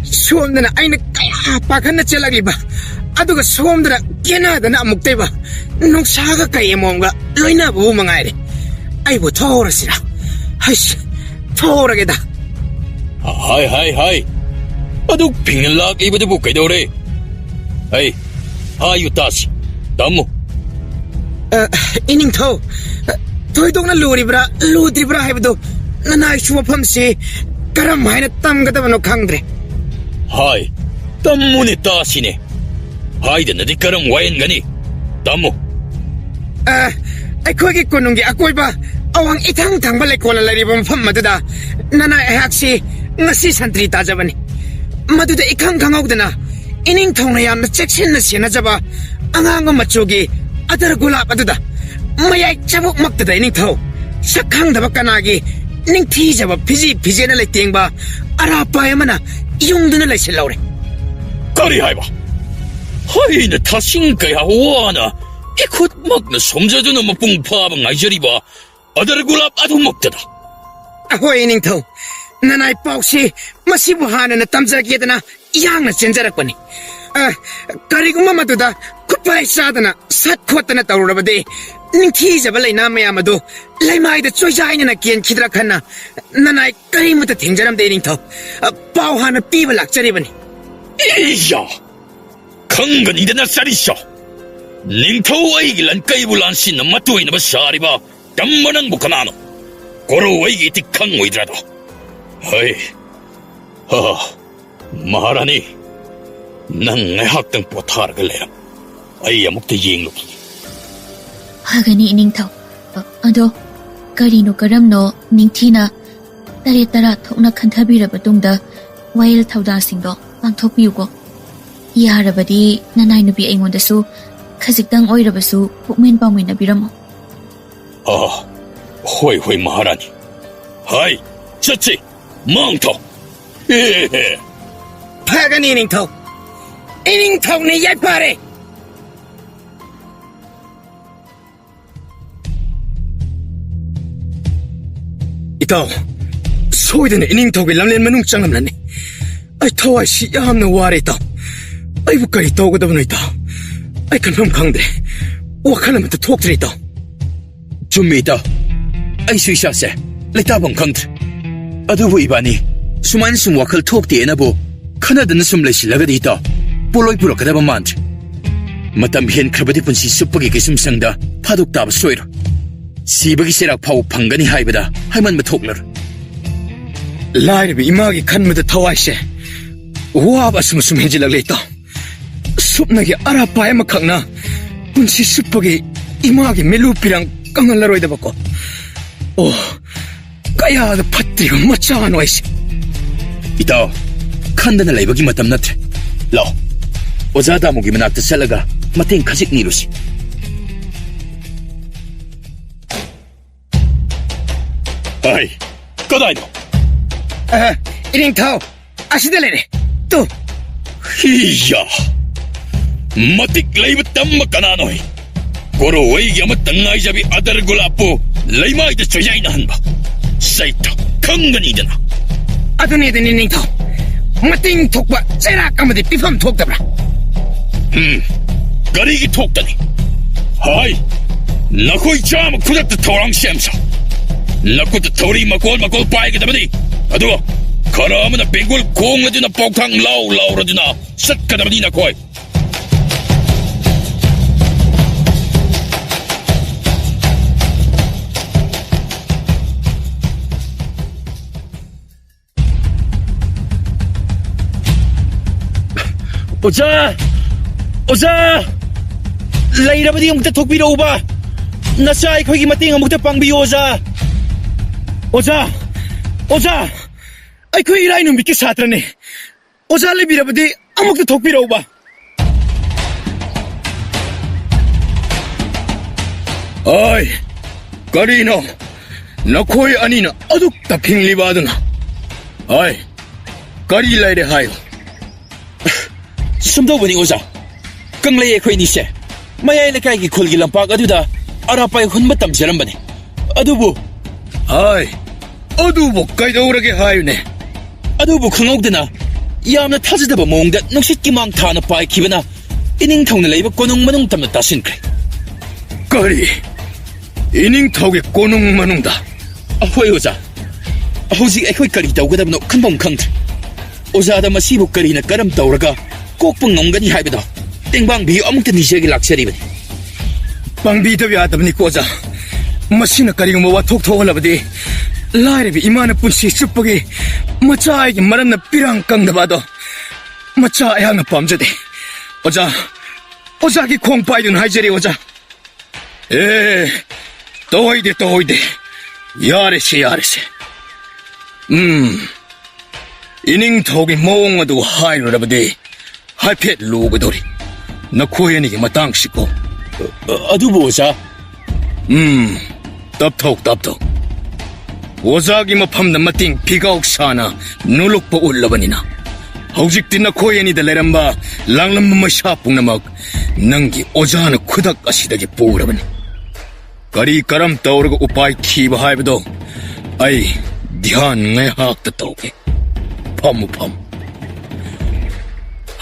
소음들은 아이는 까약박한나 찔라기봐. 아두가 소음들은 깨나다나 암묵대봐. 농사가 까이에 뭔가 로이나 부망아이래. 아이고 토라시라. 아이씨 토라게다. 하이. 아두 빙락 입어도 볼까이도래. 하이. 하유 따시. 담모. 이닝타우. 토이동나 루드리브라 하이브도 나나이 슈어펌시 가람 하이나 땀가다바노 강드레. 하이. 땀문이 따시네. 하이든 어디 가람 와인가니. 담모. ꯑꯩꯈꯣꯏꯒꯤ ꯀꯣꯅꯨꯡꯒꯤ ꯑꯀꯣꯏꯕ ꯑꯋꯥꯡ ꯏꯊꯪ ꯊꯪꯕ ꯂꯩꯀꯣꯜꯅ ꯂꯩꯔꯤꯕ ꯃꯐꯝ ꯑꯗꯨꯗ ꯅꯅꯥ ꯑꯩꯍꯥꯛꯁꯤ ꯉꯁꯤ ꯁꯟꯇ꯭ꯔꯤ ꯇꯥꯖꯕꯅꯤ. ꯃꯗꯨꯗ ꯏꯈꯪ ꯈꯪꯍꯧꯗꯅ ꯏꯅꯤꯡꯊꯧꯅ ꯌꯥꯝꯅ ꯆꯦꯛꯁꯤꯟꯅ ꯁꯦꯟꯅꯖꯕ ꯑꯉꯥꯡꯕ ꯃꯆꯨꯒꯤ ꯑꯗꯔ ꯒꯨꯂꯥꯞ ꯑꯗꯨꯗ ꯃꯌꯥꯏ ꯆꯕꯨꯛꯃꯛꯇꯗ ꯏꯅꯤꯡꯊꯧ ꯁꯛ ꯈꯪꯗꯕ ꯀꯅꯥꯒꯤ ꯅꯤꯡꯊꯤꯖꯕ ꯐꯤꯖꯦꯅ ꯂꯩꯇꯦꯡꯕ ꯑꯔꯥꯞꯄꯥꯏ ꯑꯃꯅ ꯌꯨꯡꯗꯨꯅ ꯂꯩꯁꯤꯜꯍꯧꯔꯦ. 까리 하이바. 하이나 타싱까야 와나. 이콧 막나 som자주는 뭐 뿡파방 아이저리바. 아다르굴랍 아두 먹다다. ahoy 이닝ꯊꯧ. 나나이 ꯄꯥꯎꯁꯤ ꯃꯁꯤꯕꯨ ꯍꯥꯟꯅꯅ ꯇꯝꯖꯒꯦꯗꯅ ꯌꯥꯡꯅ ꯆꯦꯟꯖꯔꯛꯄꯅꯤ. ꯀꯔꯤꯒꯨꯝꯕ ꯃꯗꯨꯗ ꯈꯨꯠꯄꯥꯏ ꯆꯥꯗꯅ ꯁꯠ ꯈꯣꯠꯇꯅ ꯇꯧꯔꯨꯔꯕꯗꯤ ꯅꯤꯡꯊꯤꯖꯕ ꯂꯩꯅꯥ ꯃꯌꯥꯝ ꯑꯗꯨ ꯂꯩꯃꯥꯏꯗ ꯆꯣꯏꯖꯥꯏꯅꯅ ꯀꯦꯟꯈꯤꯗ꯭ꯔꯥ ꯈꯟꯅ ꯅꯅꯥꯏ ꯀꯔꯤꯃꯠꯇ ꯊꯦꯡꯖꯔꯝꯗꯦ 이닝ꯊꯧ. ꯄꯥꯎ ꯍꯥꯟꯅ ꯄꯤꯕ ꯂꯥꯛꯆꯔꯤꯕꯅꯤ. 이야. 강건이데나 쌀이쇼. 닝터우 아이기 란까이불란 씨는 맞도이나 바샤리바. 땀만한 부카나노. 고로 아이기 틱캉 오이드라도. 하이. 마하라니. 낭의 학당 포타르 갈래라. 아이야 목대 예잉로기. Hagani iningtaw. Ado, karino karamno ningthina tare tara thokna khanthabiraba tungda wail thawda singdo pangthokpiyuko. Yarabadi nanay nubi aingondasu khajikdang oirabasu pukmen pawminabiramo. 호이 마하라니. 하이. 쩌치. 멍터. 파가니 이닝ꯊꯧ. 이닝ꯊꯧ니 얄파레. ꯏꯇꯥꯎ ꯁꯣꯏꯗꯅ ꯏꯅꯤꯡꯊꯧꯒꯤ ꯂꯝꯂꯦꯟ ꯃꯅꯨꯡ ꯆꯪꯂꯝꯂꯅꯤ ꯑꯩ ꯊꯋꯥꯏꯁꯤ ꯌꯥꯝꯅ ꯋꯥꯔꯦ ꯏꯇꯥꯎ ꯑꯩꯕꯨ ꯀꯔꯤ ꯇꯧꯒꯗꯕꯅꯣ ꯏꯇꯥꯎ ꯑꯩ ꯈꯟꯐꯝ ꯈꯪꯗ꯭ꯔꯦ ꯋꯥꯈꯜ ꯑꯃꯠꯇ ꯊꯣꯛꯇ꯭ꯔꯦ ꯏꯇꯥꯎ ꯆꯨꯝꯃꯤ ꯏꯇꯥꯎ ꯑꯩꯁꯨ ꯏꯁꯥꯁꯦ ꯂꯩꯇꯥꯐꯝ ꯈꯪꯗ꯭ꯔꯦ ꯑꯗꯨꯕꯨ ꯏꯕꯥꯅꯤ ꯁꯨꯃꯥꯏꯅ ꯁꯨꯝ ꯋꯥꯈꯜ ꯊꯣꯛꯇꯦꯅꯕꯨ ꯈꯟꯅꯗꯅ ꯁꯨꯝ ꯂꯩꯁꯤꯜꯂꯒꯗꯤ ꯏꯇꯥꯎ ꯄꯣꯂꯣꯏ ꯄꯨꯔꯛꯀꯗꯕ ꯃꯥꯟꯗ꯭ꯔꯦ ꯃꯇꯝ ꯍꯦꯟꯈ꯭ꯔꯕꯗꯤ ꯄꯨꯟꯁꯤ ꯆꯨꯞꯄꯒꯤ ꯀꯩꯁꯨꯝꯁꯪꯗ ꯐꯥꯗꯣꯛ ꯇꯥꯕ ꯁꯣꯏꯔꯣꯏ ꯁꯤꯕꯒꯤ ꯆꯩꯔꯥꯛ ꯐꯥꯎꯕ ꯐꯪꯒꯅꯤ ꯍꯥꯏꯕꯗ ꯍꯥꯏꯃꯟꯕ ꯊꯣꯛꯂꯔꯣꯏ ꯂꯥꯏꯔꯕ ꯏꯃꯥꯒꯤ ꯈꯟꯕꯗ ꯊꯋꯥꯏꯁꯦ ꯋꯥꯕ ꯑꯁꯨꯝ ꯍꯦꯟꯖꯤꯜꯂꯛꯂꯦ ꯏꯇꯥꯎ ꯁꯨꯞꯅꯒꯤ ꯑꯔꯥꯞꯄꯥꯏ ꯑꯃꯈꯛꯅ ꯄꯨꯟꯁꯤ ꯆꯨꯞꯄꯒꯤ ꯏꯃꯥꯒꯤ ꯃꯤꯂꯨ ꯄꯤꯔꯥꯡ ꯀꯪꯍꯜꯂꯔꯣꯏꯗꯕꯀꯣ ꯑꯣ ꯀꯌꯥꯗ ꯐꯠꯇ꯭ꯔꯤꯕ ꯃꯆꯥꯅꯣ ꯑꯩꯁꯦ ꯏꯇꯥꯎ ꯈꯟꯗꯅ ꯂꯩꯕꯒꯤ ꯃꯇꯝ ꯅꯠꯇ꯭ꯔꯦ ꯂꯥꯛꯑꯣ ꯑꯣꯖꯥ ꯗꯥꯃꯨꯒꯤ ꯃꯅꯥꯛꯇ ꯆꯠꯂꯒ ꯃꯇꯦꯡ ꯈꯖꯤꯛ ꯅꯤꯔꯨꯁꯤ ꯑꯩ ꯀꯗꯥꯏꯅꯣ ꯏꯅꯤꯡꯊꯧ ꯑꯁꯤꯗ ꯂꯩꯔꯦ ꯇꯨ ꯍꯤꯌꯥ ꯃꯇꯤꯛ ꯂꯩꯕ ꯇꯝꯕ ꯀꯅꯥꯅꯣ ꯀꯣꯔꯣꯋꯩꯒꯤ ꯑꯃꯠꯇ ꯉꯥꯏꯖꯕꯤ ꯑꯗꯔ ꯒꯨꯂꯥꯞꯄꯨ ꯂꯩꯃꯥꯏꯗ ꯆꯣꯏꯌꯥꯏꯅꯍꯟꯕ ꯁꯩꯇ ꯈꯪꯒꯅꯤꯗꯅ ꯑꯗꯨꯅꯦꯗꯅꯤ ꯏꯅꯤꯡꯊꯧ ꯃꯇꯦꯡ ꯊꯣꯛꯄ ꯆꯩꯔꯥꯛ ꯑꯃꯗꯤ ꯄꯤꯐꯝ ꯊꯣꯛꯇꯕ꯭ꯔꯥ ꯀꯔꯤꯒꯤ ꯊꯣꯛꯇꯅꯤ ꯍꯥꯏ ꯅꯈꯣꯏ ꯆꯥꯝꯃ ꯈꯨꯗꯛꯇ ꯊꯧꯔꯥꯡ ꯁꯦꯝꯁ ꯅꯈꯨꯠꯇ ꯊꯧꯔꯤ ꯃꯀꯣꯜ ꯄꯥꯏꯒꯗꯕꯅꯤ ꯑꯗꯨꯒ ꯈꯔ ꯑꯃꯅ ꯕꯦꯡꯒꯣꯜ ꯈꯣꯡꯂꯗꯨꯅ ꯄꯥꯎꯊꯥꯡ ꯂꯥꯎꯔꯗꯨꯅ ꯆꯠꯀꯗꯕꯅꯤ ꯅꯈꯣꯏ ꯑꯣꯖꯥ ꯂꯩꯔꯕꯗꯤ ꯑꯃꯨꯛꯇ ꯊꯣꯛꯄꯤꯔꯛꯎꯕ ꯅꯆꯥ ꯑꯩꯈꯣꯏꯒꯤ ꯃꯇꯦꯡ ꯑꯃꯨꯛꯇ ꯄꯥꯡꯕꯤꯌꯨ ꯑꯣꯖꯥ ꯑꯩꯈꯣꯏ ꯏꯔꯥꯏ ꯅꯨꯃꯤꯠꯀꯤ ꯁꯥꯇ꯭ꯔꯅꯤ ꯑꯣꯖꯥ ꯂꯩꯕꯤꯔꯕꯗꯤ ꯑꯃꯨꯛꯇ ꯊꯣꯛꯄꯤꯔꯛꯎꯕ ꯑꯩ ꯀꯔꯤꯅꯣ ꯅꯈꯣꯏ ꯑꯅꯤꯅ ꯑꯗꯨꯛꯇ ꯐꯤꯡꯂꯤꯕ ꯑꯗꯨꯅ ꯑꯩ ꯀꯔꯤ ꯂꯩꯔꯦ ꯍꯥꯏꯌꯨ ꯁꯨꯝꯗꯧꯕꯅꯤ ꯑꯣꯖꯥ ꯀꯪꯂꯩ ꯑꯩꯈꯣꯏꯅꯤꯁꯦ ꯃꯌꯥꯏ ꯂꯩꯀꯥꯏꯒꯤ ꯈꯨꯜꯒꯤ ꯂꯝꯄꯥꯛ ꯑꯗꯨꯗ ꯑꯔꯥꯞꯄꯥꯏ ꯍꯨꯟꯕ ꯇꯝꯖꯔꯝꯕꯅꯤ ꯑꯗꯨꯕꯨ ꯀꯩꯗꯧꯔꯒꯦ ꯍꯥꯏꯌꯨꯅꯦ ꯑꯗꯨꯕꯨ ꯈꯪꯍꯧꯗꯅ ꯌꯥꯝꯅ ꯊꯥꯖꯗꯕ ꯃꯑꯣꯡꯗ ꯅꯨꯡꯁꯤꯠꯀꯤ ꯃꯥꯡ ꯊꯥꯅ ꯄꯥꯏꯈꯤꯕꯅ ꯏꯅꯤꯡꯊꯧꯅ ꯂꯩꯕ ꯀꯣꯅꯨꯡ ꯃꯅꯨꯡ ꯇꯝꯅ ꯇꯥꯁꯤꯟꯈ꯭ꯔꯦ ꯀꯔꯤ ꯏꯅꯤꯡꯊꯧꯒꯤ ꯀꯣꯅꯨꯡ ꯃꯅꯨꯡꯗ ꯑꯍꯣꯏ ꯑꯣꯖꯥ ꯍꯧꯖꯤꯛ ꯑꯩꯈꯣꯏ ꯀꯔꯤ ꯇꯧꯒꯗꯕꯅꯣ ꯈꯟꯐꯝ ꯈꯪꯗ꯭ꯔꯦ ꯑꯣꯖꯥꯗ ꯃꯁꯤꯕꯨ ꯀꯔꯤꯅ ꯀꯔꯝ ꯇꯧꯔꯒ ꯀꯣꯛꯄ ꯉꯝꯒꯅꯤ ꯍꯥꯏꯕꯗꯣ ꯇꯦꯡꯕꯥꯡꯕꯤꯌꯨ ꯑꯃꯨꯛꯇ ꯅꯤꯖꯒꯦ ꯂꯥꯛꯆꯔꯤꯕꯅꯤ ꯄꯥꯡꯕꯤꯗꯕ ꯌꯥꯗꯕꯅꯤꯀꯣ ꯑꯣꯖꯥ ꯃꯁꯤꯅ ꯀꯔꯤꯒꯨꯝꯕ ꯋꯥꯊꯣꯛ ꯊꯣꯛꯍꯜꯂꯕꯗꯤ ꯂꯥꯏꯔꯕꯤ ꯏꯃꯥꯅ ꯄꯨꯟꯁꯤ ꯆꯨꯞꯄꯒꯤ ꯃꯆꯥ ꯑꯩꯒꯤ ꯃꯔꯝꯅ ꯄꯤꯔꯥꯡ ꯀꯪꯗꯕ ꯑꯗꯣ ꯃꯆꯥ ꯑꯩꯍꯥꯛꯅ ꯄꯥꯝꯖꯗꯦ ꯑꯣꯖꯥꯒꯤ ꯈꯣꯡ ꯄꯥꯏꯗꯨꯅ ꯍꯥꯏꯖꯔꯤ ꯑꯣꯖꯥ ꯇꯧꯍꯩꯗꯦ ꯌꯥꯔꯦꯁꯦ ꯏꯅꯤꯡꯊꯧꯒꯤ ꯃꯑꯣꯡ ꯑꯗꯨ ꯍꯥꯏꯔꯨꯔꯕꯗꯤ ꯍꯥꯏꯐꯦꯠ ꯂꯨꯒꯗꯧꯔꯤ ꯅꯈꯣꯏ ꯑꯅꯤꯒꯤ ꯃꯇꯥꯡꯁꯤꯀꯣ ꯑꯗꯨꯕꯨ ꯑꯣꯖꯥ ꯇꯞꯊꯧ ꯑꯣꯖꯥꯒꯤ ꯃꯐꯝꯗ ꯃꯇꯦꯡ ꯐꯤꯒꯥꯎ ꯁꯥꯅ ꯅꯣꯂꯨꯛꯄ ꯎꯠꯂꯕꯅꯤꯅ ꯍꯧꯖꯤꯛꯇꯤ ꯅꯈꯣꯏ ꯑꯅꯤꯗ ꯂꯩꯔꯝꯕ ꯂꯥꯡꯂꯝꯕ ꯃꯩꯁꯥ ꯄꯨꯝꯅꯃꯛ ꯅꯪꯒꯤ ꯑꯣꯖꯥꯅ ꯈꯨꯗꯛ ꯑꯁꯤꯗꯒꯤ ꯄꯨꯔꯕꯅꯤ ꯀꯔꯤ ꯀꯔꯝ ꯇꯧꯔꯒ ꯎꯄꯥꯏ ꯊꯤꯕ ꯍꯥꯏꯕꯗꯣ ꯑꯩ ꯙ꯭ꯌꯥꯟ ꯉꯥꯏꯍꯥꯛꯇ ꯇꯧꯒꯦ ꯐꯝꯃꯨ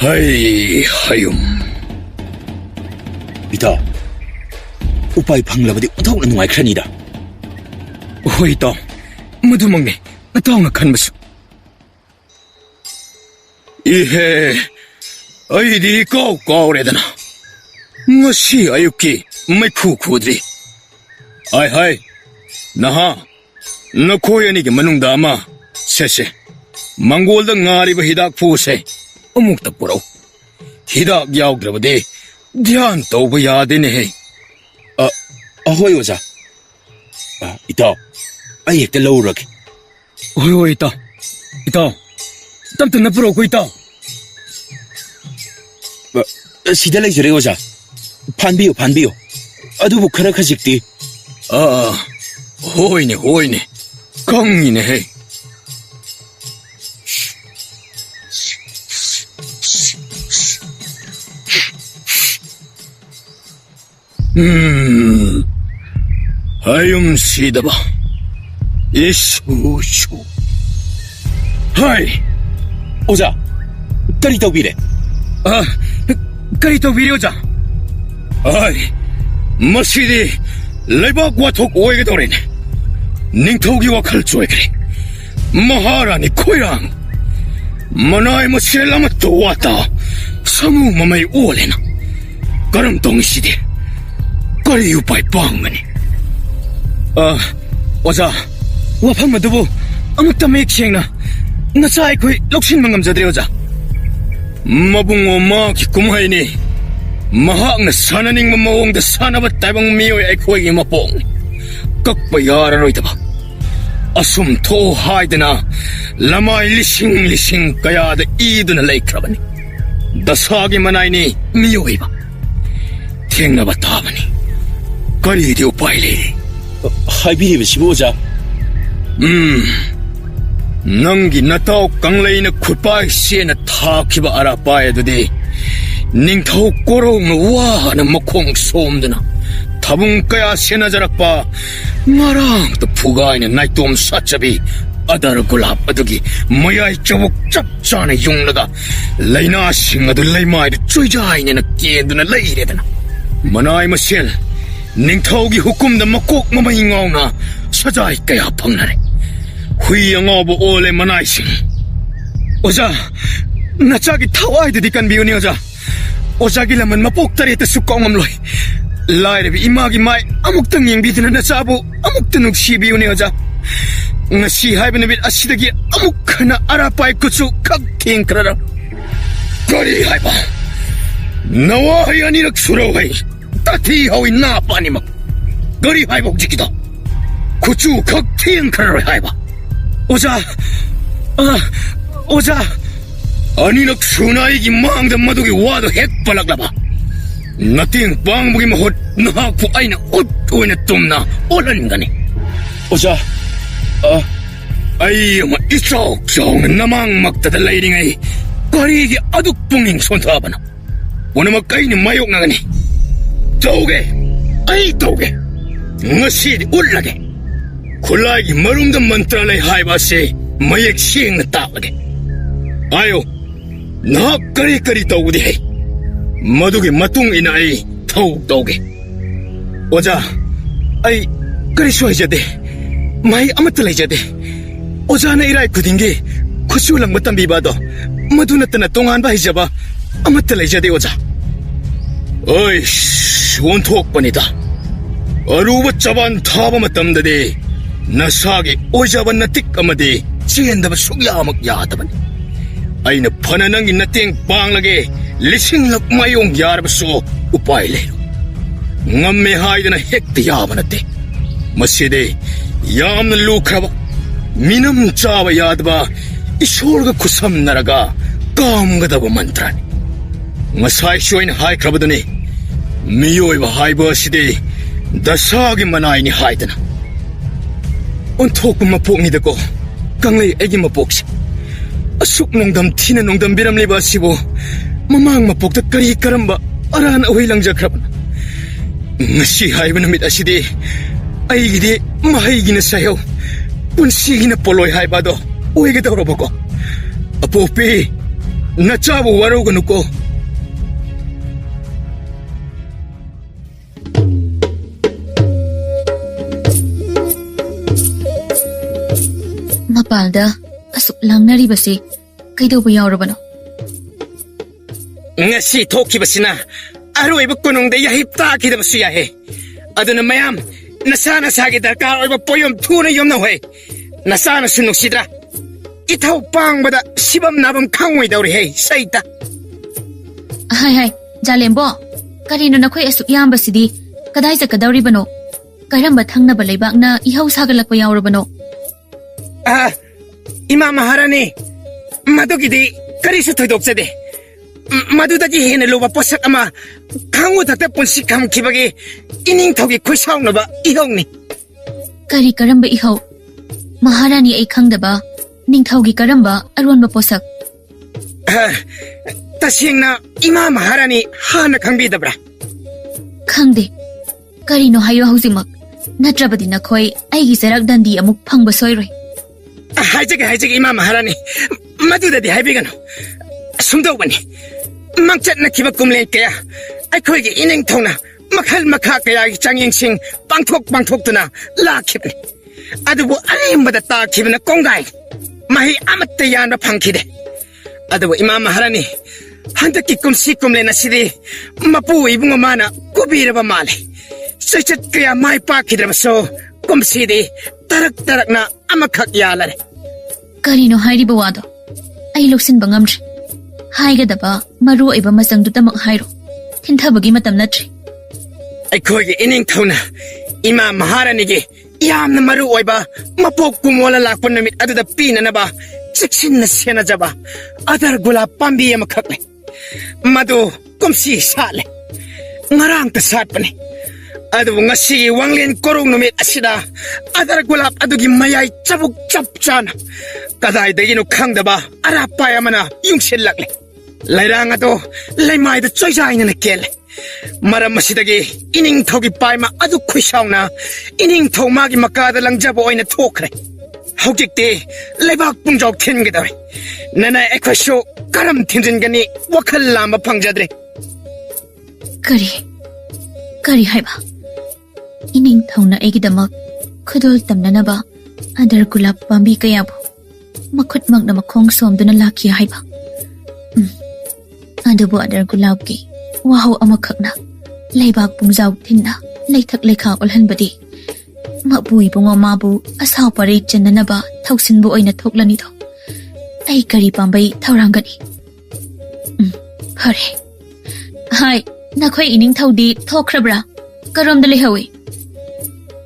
ꯍꯌꯨꯝ ꯏꯇꯥꯎ ꯎꯄꯥꯏ ꯐꯪꯂꯕꯗꯤ ꯑꯣꯟꯊꯣꯛꯅ ꯅꯨꯡꯉꯥꯏꯈ꯭ꯔꯅꯤꯗ ꯍꯣꯏ ꯏꯇꯥꯎ ꯃꯗꯨꯃꯛꯅꯤ ꯅꯇꯥꯎꯅ ꯈꯟꯕꯁꯨ ꯏꯍꯦ ꯑꯩꯗꯤ ꯀꯥꯎꯔꯦꯗꯅ ꯉꯁꯤ ꯑꯌꯨꯛꯀꯤ ꯃꯩꯈꯨ ꯈꯨꯗ꯭ꯔꯤ ꯍꯥꯏ ꯅꯍꯥ ꯅꯈꯣꯏ ꯑꯅꯤꯒꯤ ꯃꯅꯨꯡꯗ ꯑꯃ ꯁꯦ ꯃꯪꯒꯣꯜꯗ ꯉꯥꯔꯤꯕ ꯍꯤꯗꯥꯛ ꯐꯨꯁꯦ ꯑꯃꯨꯛꯇ ꯄꯨꯔꯛꯎ ꯍꯤꯗꯥꯛ ꯌꯥꯎꯗ꯭ꯔꯕꯗꯤ ꯙ꯭ꯌꯥꯟ ꯇꯧꯕ ꯌꯥꯗꯦꯅꯦꯍꯦ ꯑꯍꯣꯏ ꯑꯣꯖꯥ ꯏꯇꯥꯎ ꯑꯩ ꯍꯦꯛꯇ ꯂꯧꯔꯒꯦ ꯍꯣꯏ ꯏꯇꯥꯎ ꯇꯞꯇꯅ ꯄꯨꯔꯛꯎ ꯏꯇꯥꯎ ꯁꯤꯗ ꯂꯩꯖꯔꯦ ꯑꯣꯖꯥ ꯐꯥꯟꯕꯤꯌꯨ ꯑꯗꯨꯕꯨ ꯈꯔ ꯈꯖꯤꯛꯇꯤ ꯍꯣꯏꯅꯦ ꯈꯪꯉꯤꯅꯦꯍꯦ ꯍꯌꯨꯝ ꯁꯤꯗꯕ 이슈슈. 하이, 오자. 까리 더비래. 까리 더비래 오자. 아이, 머시디 레바과 톡 오에게 도래네. 닝토기와 칼조에 그래. 마하라니 코이랑. 마나이 머시엘라마 또 왔다. 사무 마마이 오래나. 가름 동시디. 까리 유파이 빵마니. 오자. 와팡 마두부 아무따 맥시행나. 나사이 코이 록신만 감자들이 오자. 마붕오 마기 꿈하이니. 마학나 사나닝 마마옹다 사나바 따방 미오의 에코에게 마뽕. 깍바 야라로이다바. asum to haidana lamai lising kaya da iduna laikrabani dasagi manai ni miyoiba thengna batabani kari di upai le haibiri siboja nangi natau kanglei na khutpai se na thakiba ara pae dudi ningthau korong wa na makhong somdana tabung kaya senajarakpa ngarang to pugaina naitom sachabi adar gulab adugi mayai chawuk chap chana yunglaga laina sing adu laimai chuijai ne na kenduna leiredana manai masel ningthaugi hukum da makok mamai ngawna sajai kaya phangnare hui angobo ole manai sing oja nachagi thawai de dikan biuni oja ojagi laman mapok tare ta sukong amloi Lai imagi mai amuktang yengbidina na sabu amuktang nugsibiyuni oja ngasi haibana bit asidagi amukkana arapai kutsu kakking krara kari haiba nawahi anirak surawai tati hawi napani mak kari haiba jikida kutsu kakking krara haiba oja oja anirak sunaigi mangda madugi wado hek palaglaba Nating bang bugi mahot nahaku ay na utoy na tumna ulan gani. Oja, ay ma isaw namang magtadalay ni ngay karigi aduk punging sonta ba na. Una magkay ni mayok na gani. Tauge, ay tauge. Ngasi di ulage. Kulagi marumdam mantralay haibase mayek siyang natalage. Ayo, nakakari-kari tauge di hay. Madugi matung inay tawag tawag Oja, ay karisway jade may amatalay jade Oja na iray kudingi kusulang matambibado madunat na tungan ba hijaba amatalay jade oja Ay, wontok panita Arubat jaban taba matamdade Nasagi ojaban natik amade Siyendaba sugyamak yataban Ay na pananangin nating panglagi Lising lak mayong yarabaso upay lero. Ngamme hayda na hekti yaman ate. Maside yam na lukraba. Minam chawa yadba isorga kusam naraga kam gadaba mantran. Masay shoy na hay krabadani. Miyoy ba hayba side dasagi manay ni hayda na. Untok mapok ni dako kanglay egi mapok siya. Asuk nongdam tina nongdam biram liba sibo. Mamang mapokta kari karamba aran away lang jakrab na. Ngasi hayba namit asidi ay gidi mahaygi na sayaw. Punsigi na poloy hayba do. Uy gita robo ko. Apopi, nachabo waro gano ko. Mapalda, asuk lang na ribasi. Kay daw ba yaw no? Ngasi tokibasina aroy ba kunong de yahip takidabasuya he aduna mayam nasana sagi darkar oy ba poyom tuna yom na hoy nasana sunok sidra itaw pang bada sibam nabam kangway dawri he saita Hay jalembo karino na koy asuk yambasidi kadai sa kadawri bano karamba thangna ba leibak na ihaw sagalakpa yawro bano Ima Maharani madugidi karisu thoidokjade Madudagi hina lupa posak ama kangu takta punsi kam kibagi ining thogi kusaw na ba ihaw ni Kari karamba ihaw Maharani ay kangdaba ningthawgi karamba arwan ba posak Tasing na ima Maharani hana kangbidabra Kangde Karino hayo hausimak ꯅꯠꯇ꯭ꯔꯕꯗꯤ ꯅꯈꯣꯏ ꯑꯩꯒꯤ ꯆꯩꯔꯛ ꯗꯟꯗꯤ ꯑꯃꯨꯛ ꯐꯪꯕ ꯁꯣꯏꯔꯣꯏ. ꯍꯥꯏꯖꯒꯦ ꯏꯃꯥ ꯃꯍꯥꯔꯥꯅꯤ, ꯃꯗꯨꯗꯗꯤ ꯍꯥꯏꯕꯤꯒꯅꯨ. ꯁꯨꯝꯗꯧꯕꯅꯤ, ꯃꯥꯡꯆꯠꯅꯈꯤꯕ ꯀꯨꯝꯂꯦꯟ ꯀꯌꯥ ꯑꯩꯈꯣꯏꯒꯤ ꯏꯅꯤꯡꯊꯧꯅ ꯃꯈꯜ ꯃꯈꯥ ꯀꯌꯥꯒꯤ ꯆꯥꯡꯌꯦꯡꯁꯤꯡ ꯄꯥꯡꯊꯣꯛꯇꯨꯅ ꯂꯥꯛꯈꯤꯕꯅꯤ. ꯑꯗꯨꯕꯨ ꯑꯔꯦꯝꯕꯗ ꯇꯥꯈꯤꯕꯅ ꯀꯣꯡꯒꯥꯏ, ꯃꯍꯩ ꯑꯃꯠꯇ ꯌꯥꯟꯕ ꯐꯪꯈꯤꯗꯦ. ꯑꯗꯨꯕꯨ ꯏꯃꯥ ꯃꯍꯥꯔꯥꯅꯤ, ꯍꯟꯗꯛꯀꯤ ꯀꯨꯝꯁꯤ ꯀꯨꯝꯂꯦꯟ ꯑꯁꯤꯗꯤ ꯃꯄꯨ ꯏꯕꯨꯡ ꯑꯃꯅ ꯀꯨꯕꯤꯔꯕ ꯃꯥꯜꯂꯤ. ꯆꯩꯆꯠ ꯀꯌꯥ ꯃꯥꯏ ꯄꯥꯛꯈꯤꯗ꯭ꯔꯕꯁꯨ ꯀꯨꯝꯁꯤꯗꯤ ꯇꯔꯛꯅ ꯑꯃꯈꯛ ꯌꯥꯜꯂꯔꯦ. ꯀꯔꯤꯅꯣ ꯍꯥꯏꯔꯤꯕ ꯋꯥꯗꯣ? ꯑꯩ ꯂꯧꯁꯤꯟꯕ ꯉꯝꯗ꯭ꯔꯦ. ꯍꯥꯏꯒꯗꯕ ꯃꯔꯨ ꯑꯣꯏꯕ ꯃꯆꯪꯗꯨꯇꯃꯛ ꯍꯥꯏꯔꯣ. ꯊꯤꯟꯊꯕꯒꯤ ꯃꯇꯝ ꯅꯠꯇ꯭ꯔꯤ. ꯑꯩꯈꯣꯏꯒꯤ ꯏꯅꯤꯡꯊꯧꯅ ꯏꯃꯥ ꯃꯍꯥꯔꯥꯅꯤꯒꯤ ꯌꯥꯝꯅ ꯃꯔꯨ ꯑꯣꯏꯕ ꯃꯄꯣꯛ ꯀꯨꯝꯑꯣꯜꯂ ꯂꯥꯛꯄ ꯅꯨꯃꯤꯠ ꯑꯗꯨꯗ ꯄꯤꯅꯅꯕ ꯆꯦꯛꯁꯤꯟꯅ ꯁꯦꯟꯅꯖꯕ ꯑꯗꯔ ꯒꯨꯂꯥꯞ ꯄꯥꯝꯕꯤ ꯑꯃꯈꯛ ꯂꯩ. ꯃꯗꯨ ꯀꯨꯝꯁꯤ ꯁꯥꯠꯂꯦ. ꯉꯔꯥꯡꯇ ꯁꯥꯠꯄꯅꯤ. ꯑꯗꯨꯕꯨ ꯉꯁꯤꯒꯤ ꯋꯥꯡꯂꯦꯟ ꯀꯣꯔꯧ ꯅꯨꯃꯤꯠ ꯑꯁꯤꯗ ꯑꯗꯔ ꯒꯨꯂꯥꯞ ꯑꯗꯨꯒꯤ ꯃꯌꯥꯏ ꯆꯕꯨꯛ ꯆꯞ ꯆꯥꯅ ꯀꯗꯥꯏꯗꯒꯤꯅꯣ ꯈꯪꯗꯕ ꯑꯔꯥꯞꯄꯥꯏ ꯑꯃꯅ ꯌꯨꯡꯁꯤꯜꯂꯛꯂꯦ. ꯂꯩꯔꯥꯡ ꯑꯗꯣ ꯂꯩꯃꯥꯏꯗ ꯆꯣꯏꯖꯥꯏꯅꯅ ꯀꯦꯜꯂꯦ. ꯃꯔꯝ ꯑꯁꯤꯗꯒꯤ ꯏꯅꯤꯡꯊꯧꯒꯤ ꯄꯥꯏꯃ ꯑꯗꯨ ꯈꯨꯏꯁꯥꯎꯅ ꯏꯅꯤꯡꯊꯧ ꯃꯥꯒꯤ ꯃꯀꯥꯗ ꯂꯪꯖꯕ ꯑꯣꯏꯅ ꯊꯣꯛꯈ꯭ꯔꯦ. ꯍꯧꯖꯤꯛꯇꯤ ꯂꯩꯕꯥꯛ ꯄꯨꯡꯖꯥꯎ ꯊꯤꯟꯒꯗꯧꯔꯦ. ꯅꯅꯥꯏ ꯑꯩꯈꯣꯏꯁꯨ ꯀꯔꯝ ꯊꯤꯟꯖꯤꯟꯒꯅꯤ ꯋꯥꯈꯜ ꯂꯥꯝꯕ ꯐꯪꯖꯗ꯭ꯔꯦ. ꯀꯔꯤ ꯍꯥꯏꯕ? ꯏꯅꯤꯡꯊꯧꯅ ꯑꯩꯒꯤꯗꯃꯛ ꯈꯨꯗꯣꯜ ꯇꯝꯅꯅꯕ ꯑꯗꯔ ꯒꯨꯂꯥꯞ ꯄꯥꯝꯕꯤ ꯀꯌꯥꯕꯨ ꯃꯈꯨꯠꯃꯛꯅ ꯃꯈꯣꯡ ꯁꯣꯝꯗꯨꯅ ꯂꯥꯛꯈꯤ ꯍꯥꯏꯕ? ꯑꯗꯨꯕꯨ ꯑꯗꯔ ꯒꯨꯂꯥꯞꯀꯤ ꯋꯥꯍꯧ ꯑꯃꯈꯛꯅ ꯂꯩꯕꯥꯛ ꯄꯨꯡꯖꯥꯎ ꯊꯤꯟꯅ ꯂꯩꯊꯛ ꯂꯩꯈꯥ ꯑꯣꯜꯍꯟꯕꯗꯤ ꯃꯄꯨ ꯏꯕꯨꯡꯉꯣ ꯃꯥꯕꯨ ꯑꯁꯥꯎ ꯄꯔꯩ ꯆꯟꯅꯅꯕ ꯊꯧꯁꯤꯟꯕ ꯑꯣꯏꯅ ꯊꯣꯛꯂꯅꯤꯗꯣ. ꯑꯩ ꯀꯔꯤ ꯄꯥꯝꯕꯩ ꯊꯧꯔꯥꯡꯒꯅꯤ? ꯐꯔꯦ. ꯍꯥꯏ, ꯅꯈꯣꯏ ꯏꯅꯤꯡꯊꯧꯗꯤ ꯊꯣꯛꯈ꯭ꯔꯕ꯭ꯔꯥ? ꯀꯔꯣꯝꯗ ꯂꯩꯍꯧꯏ?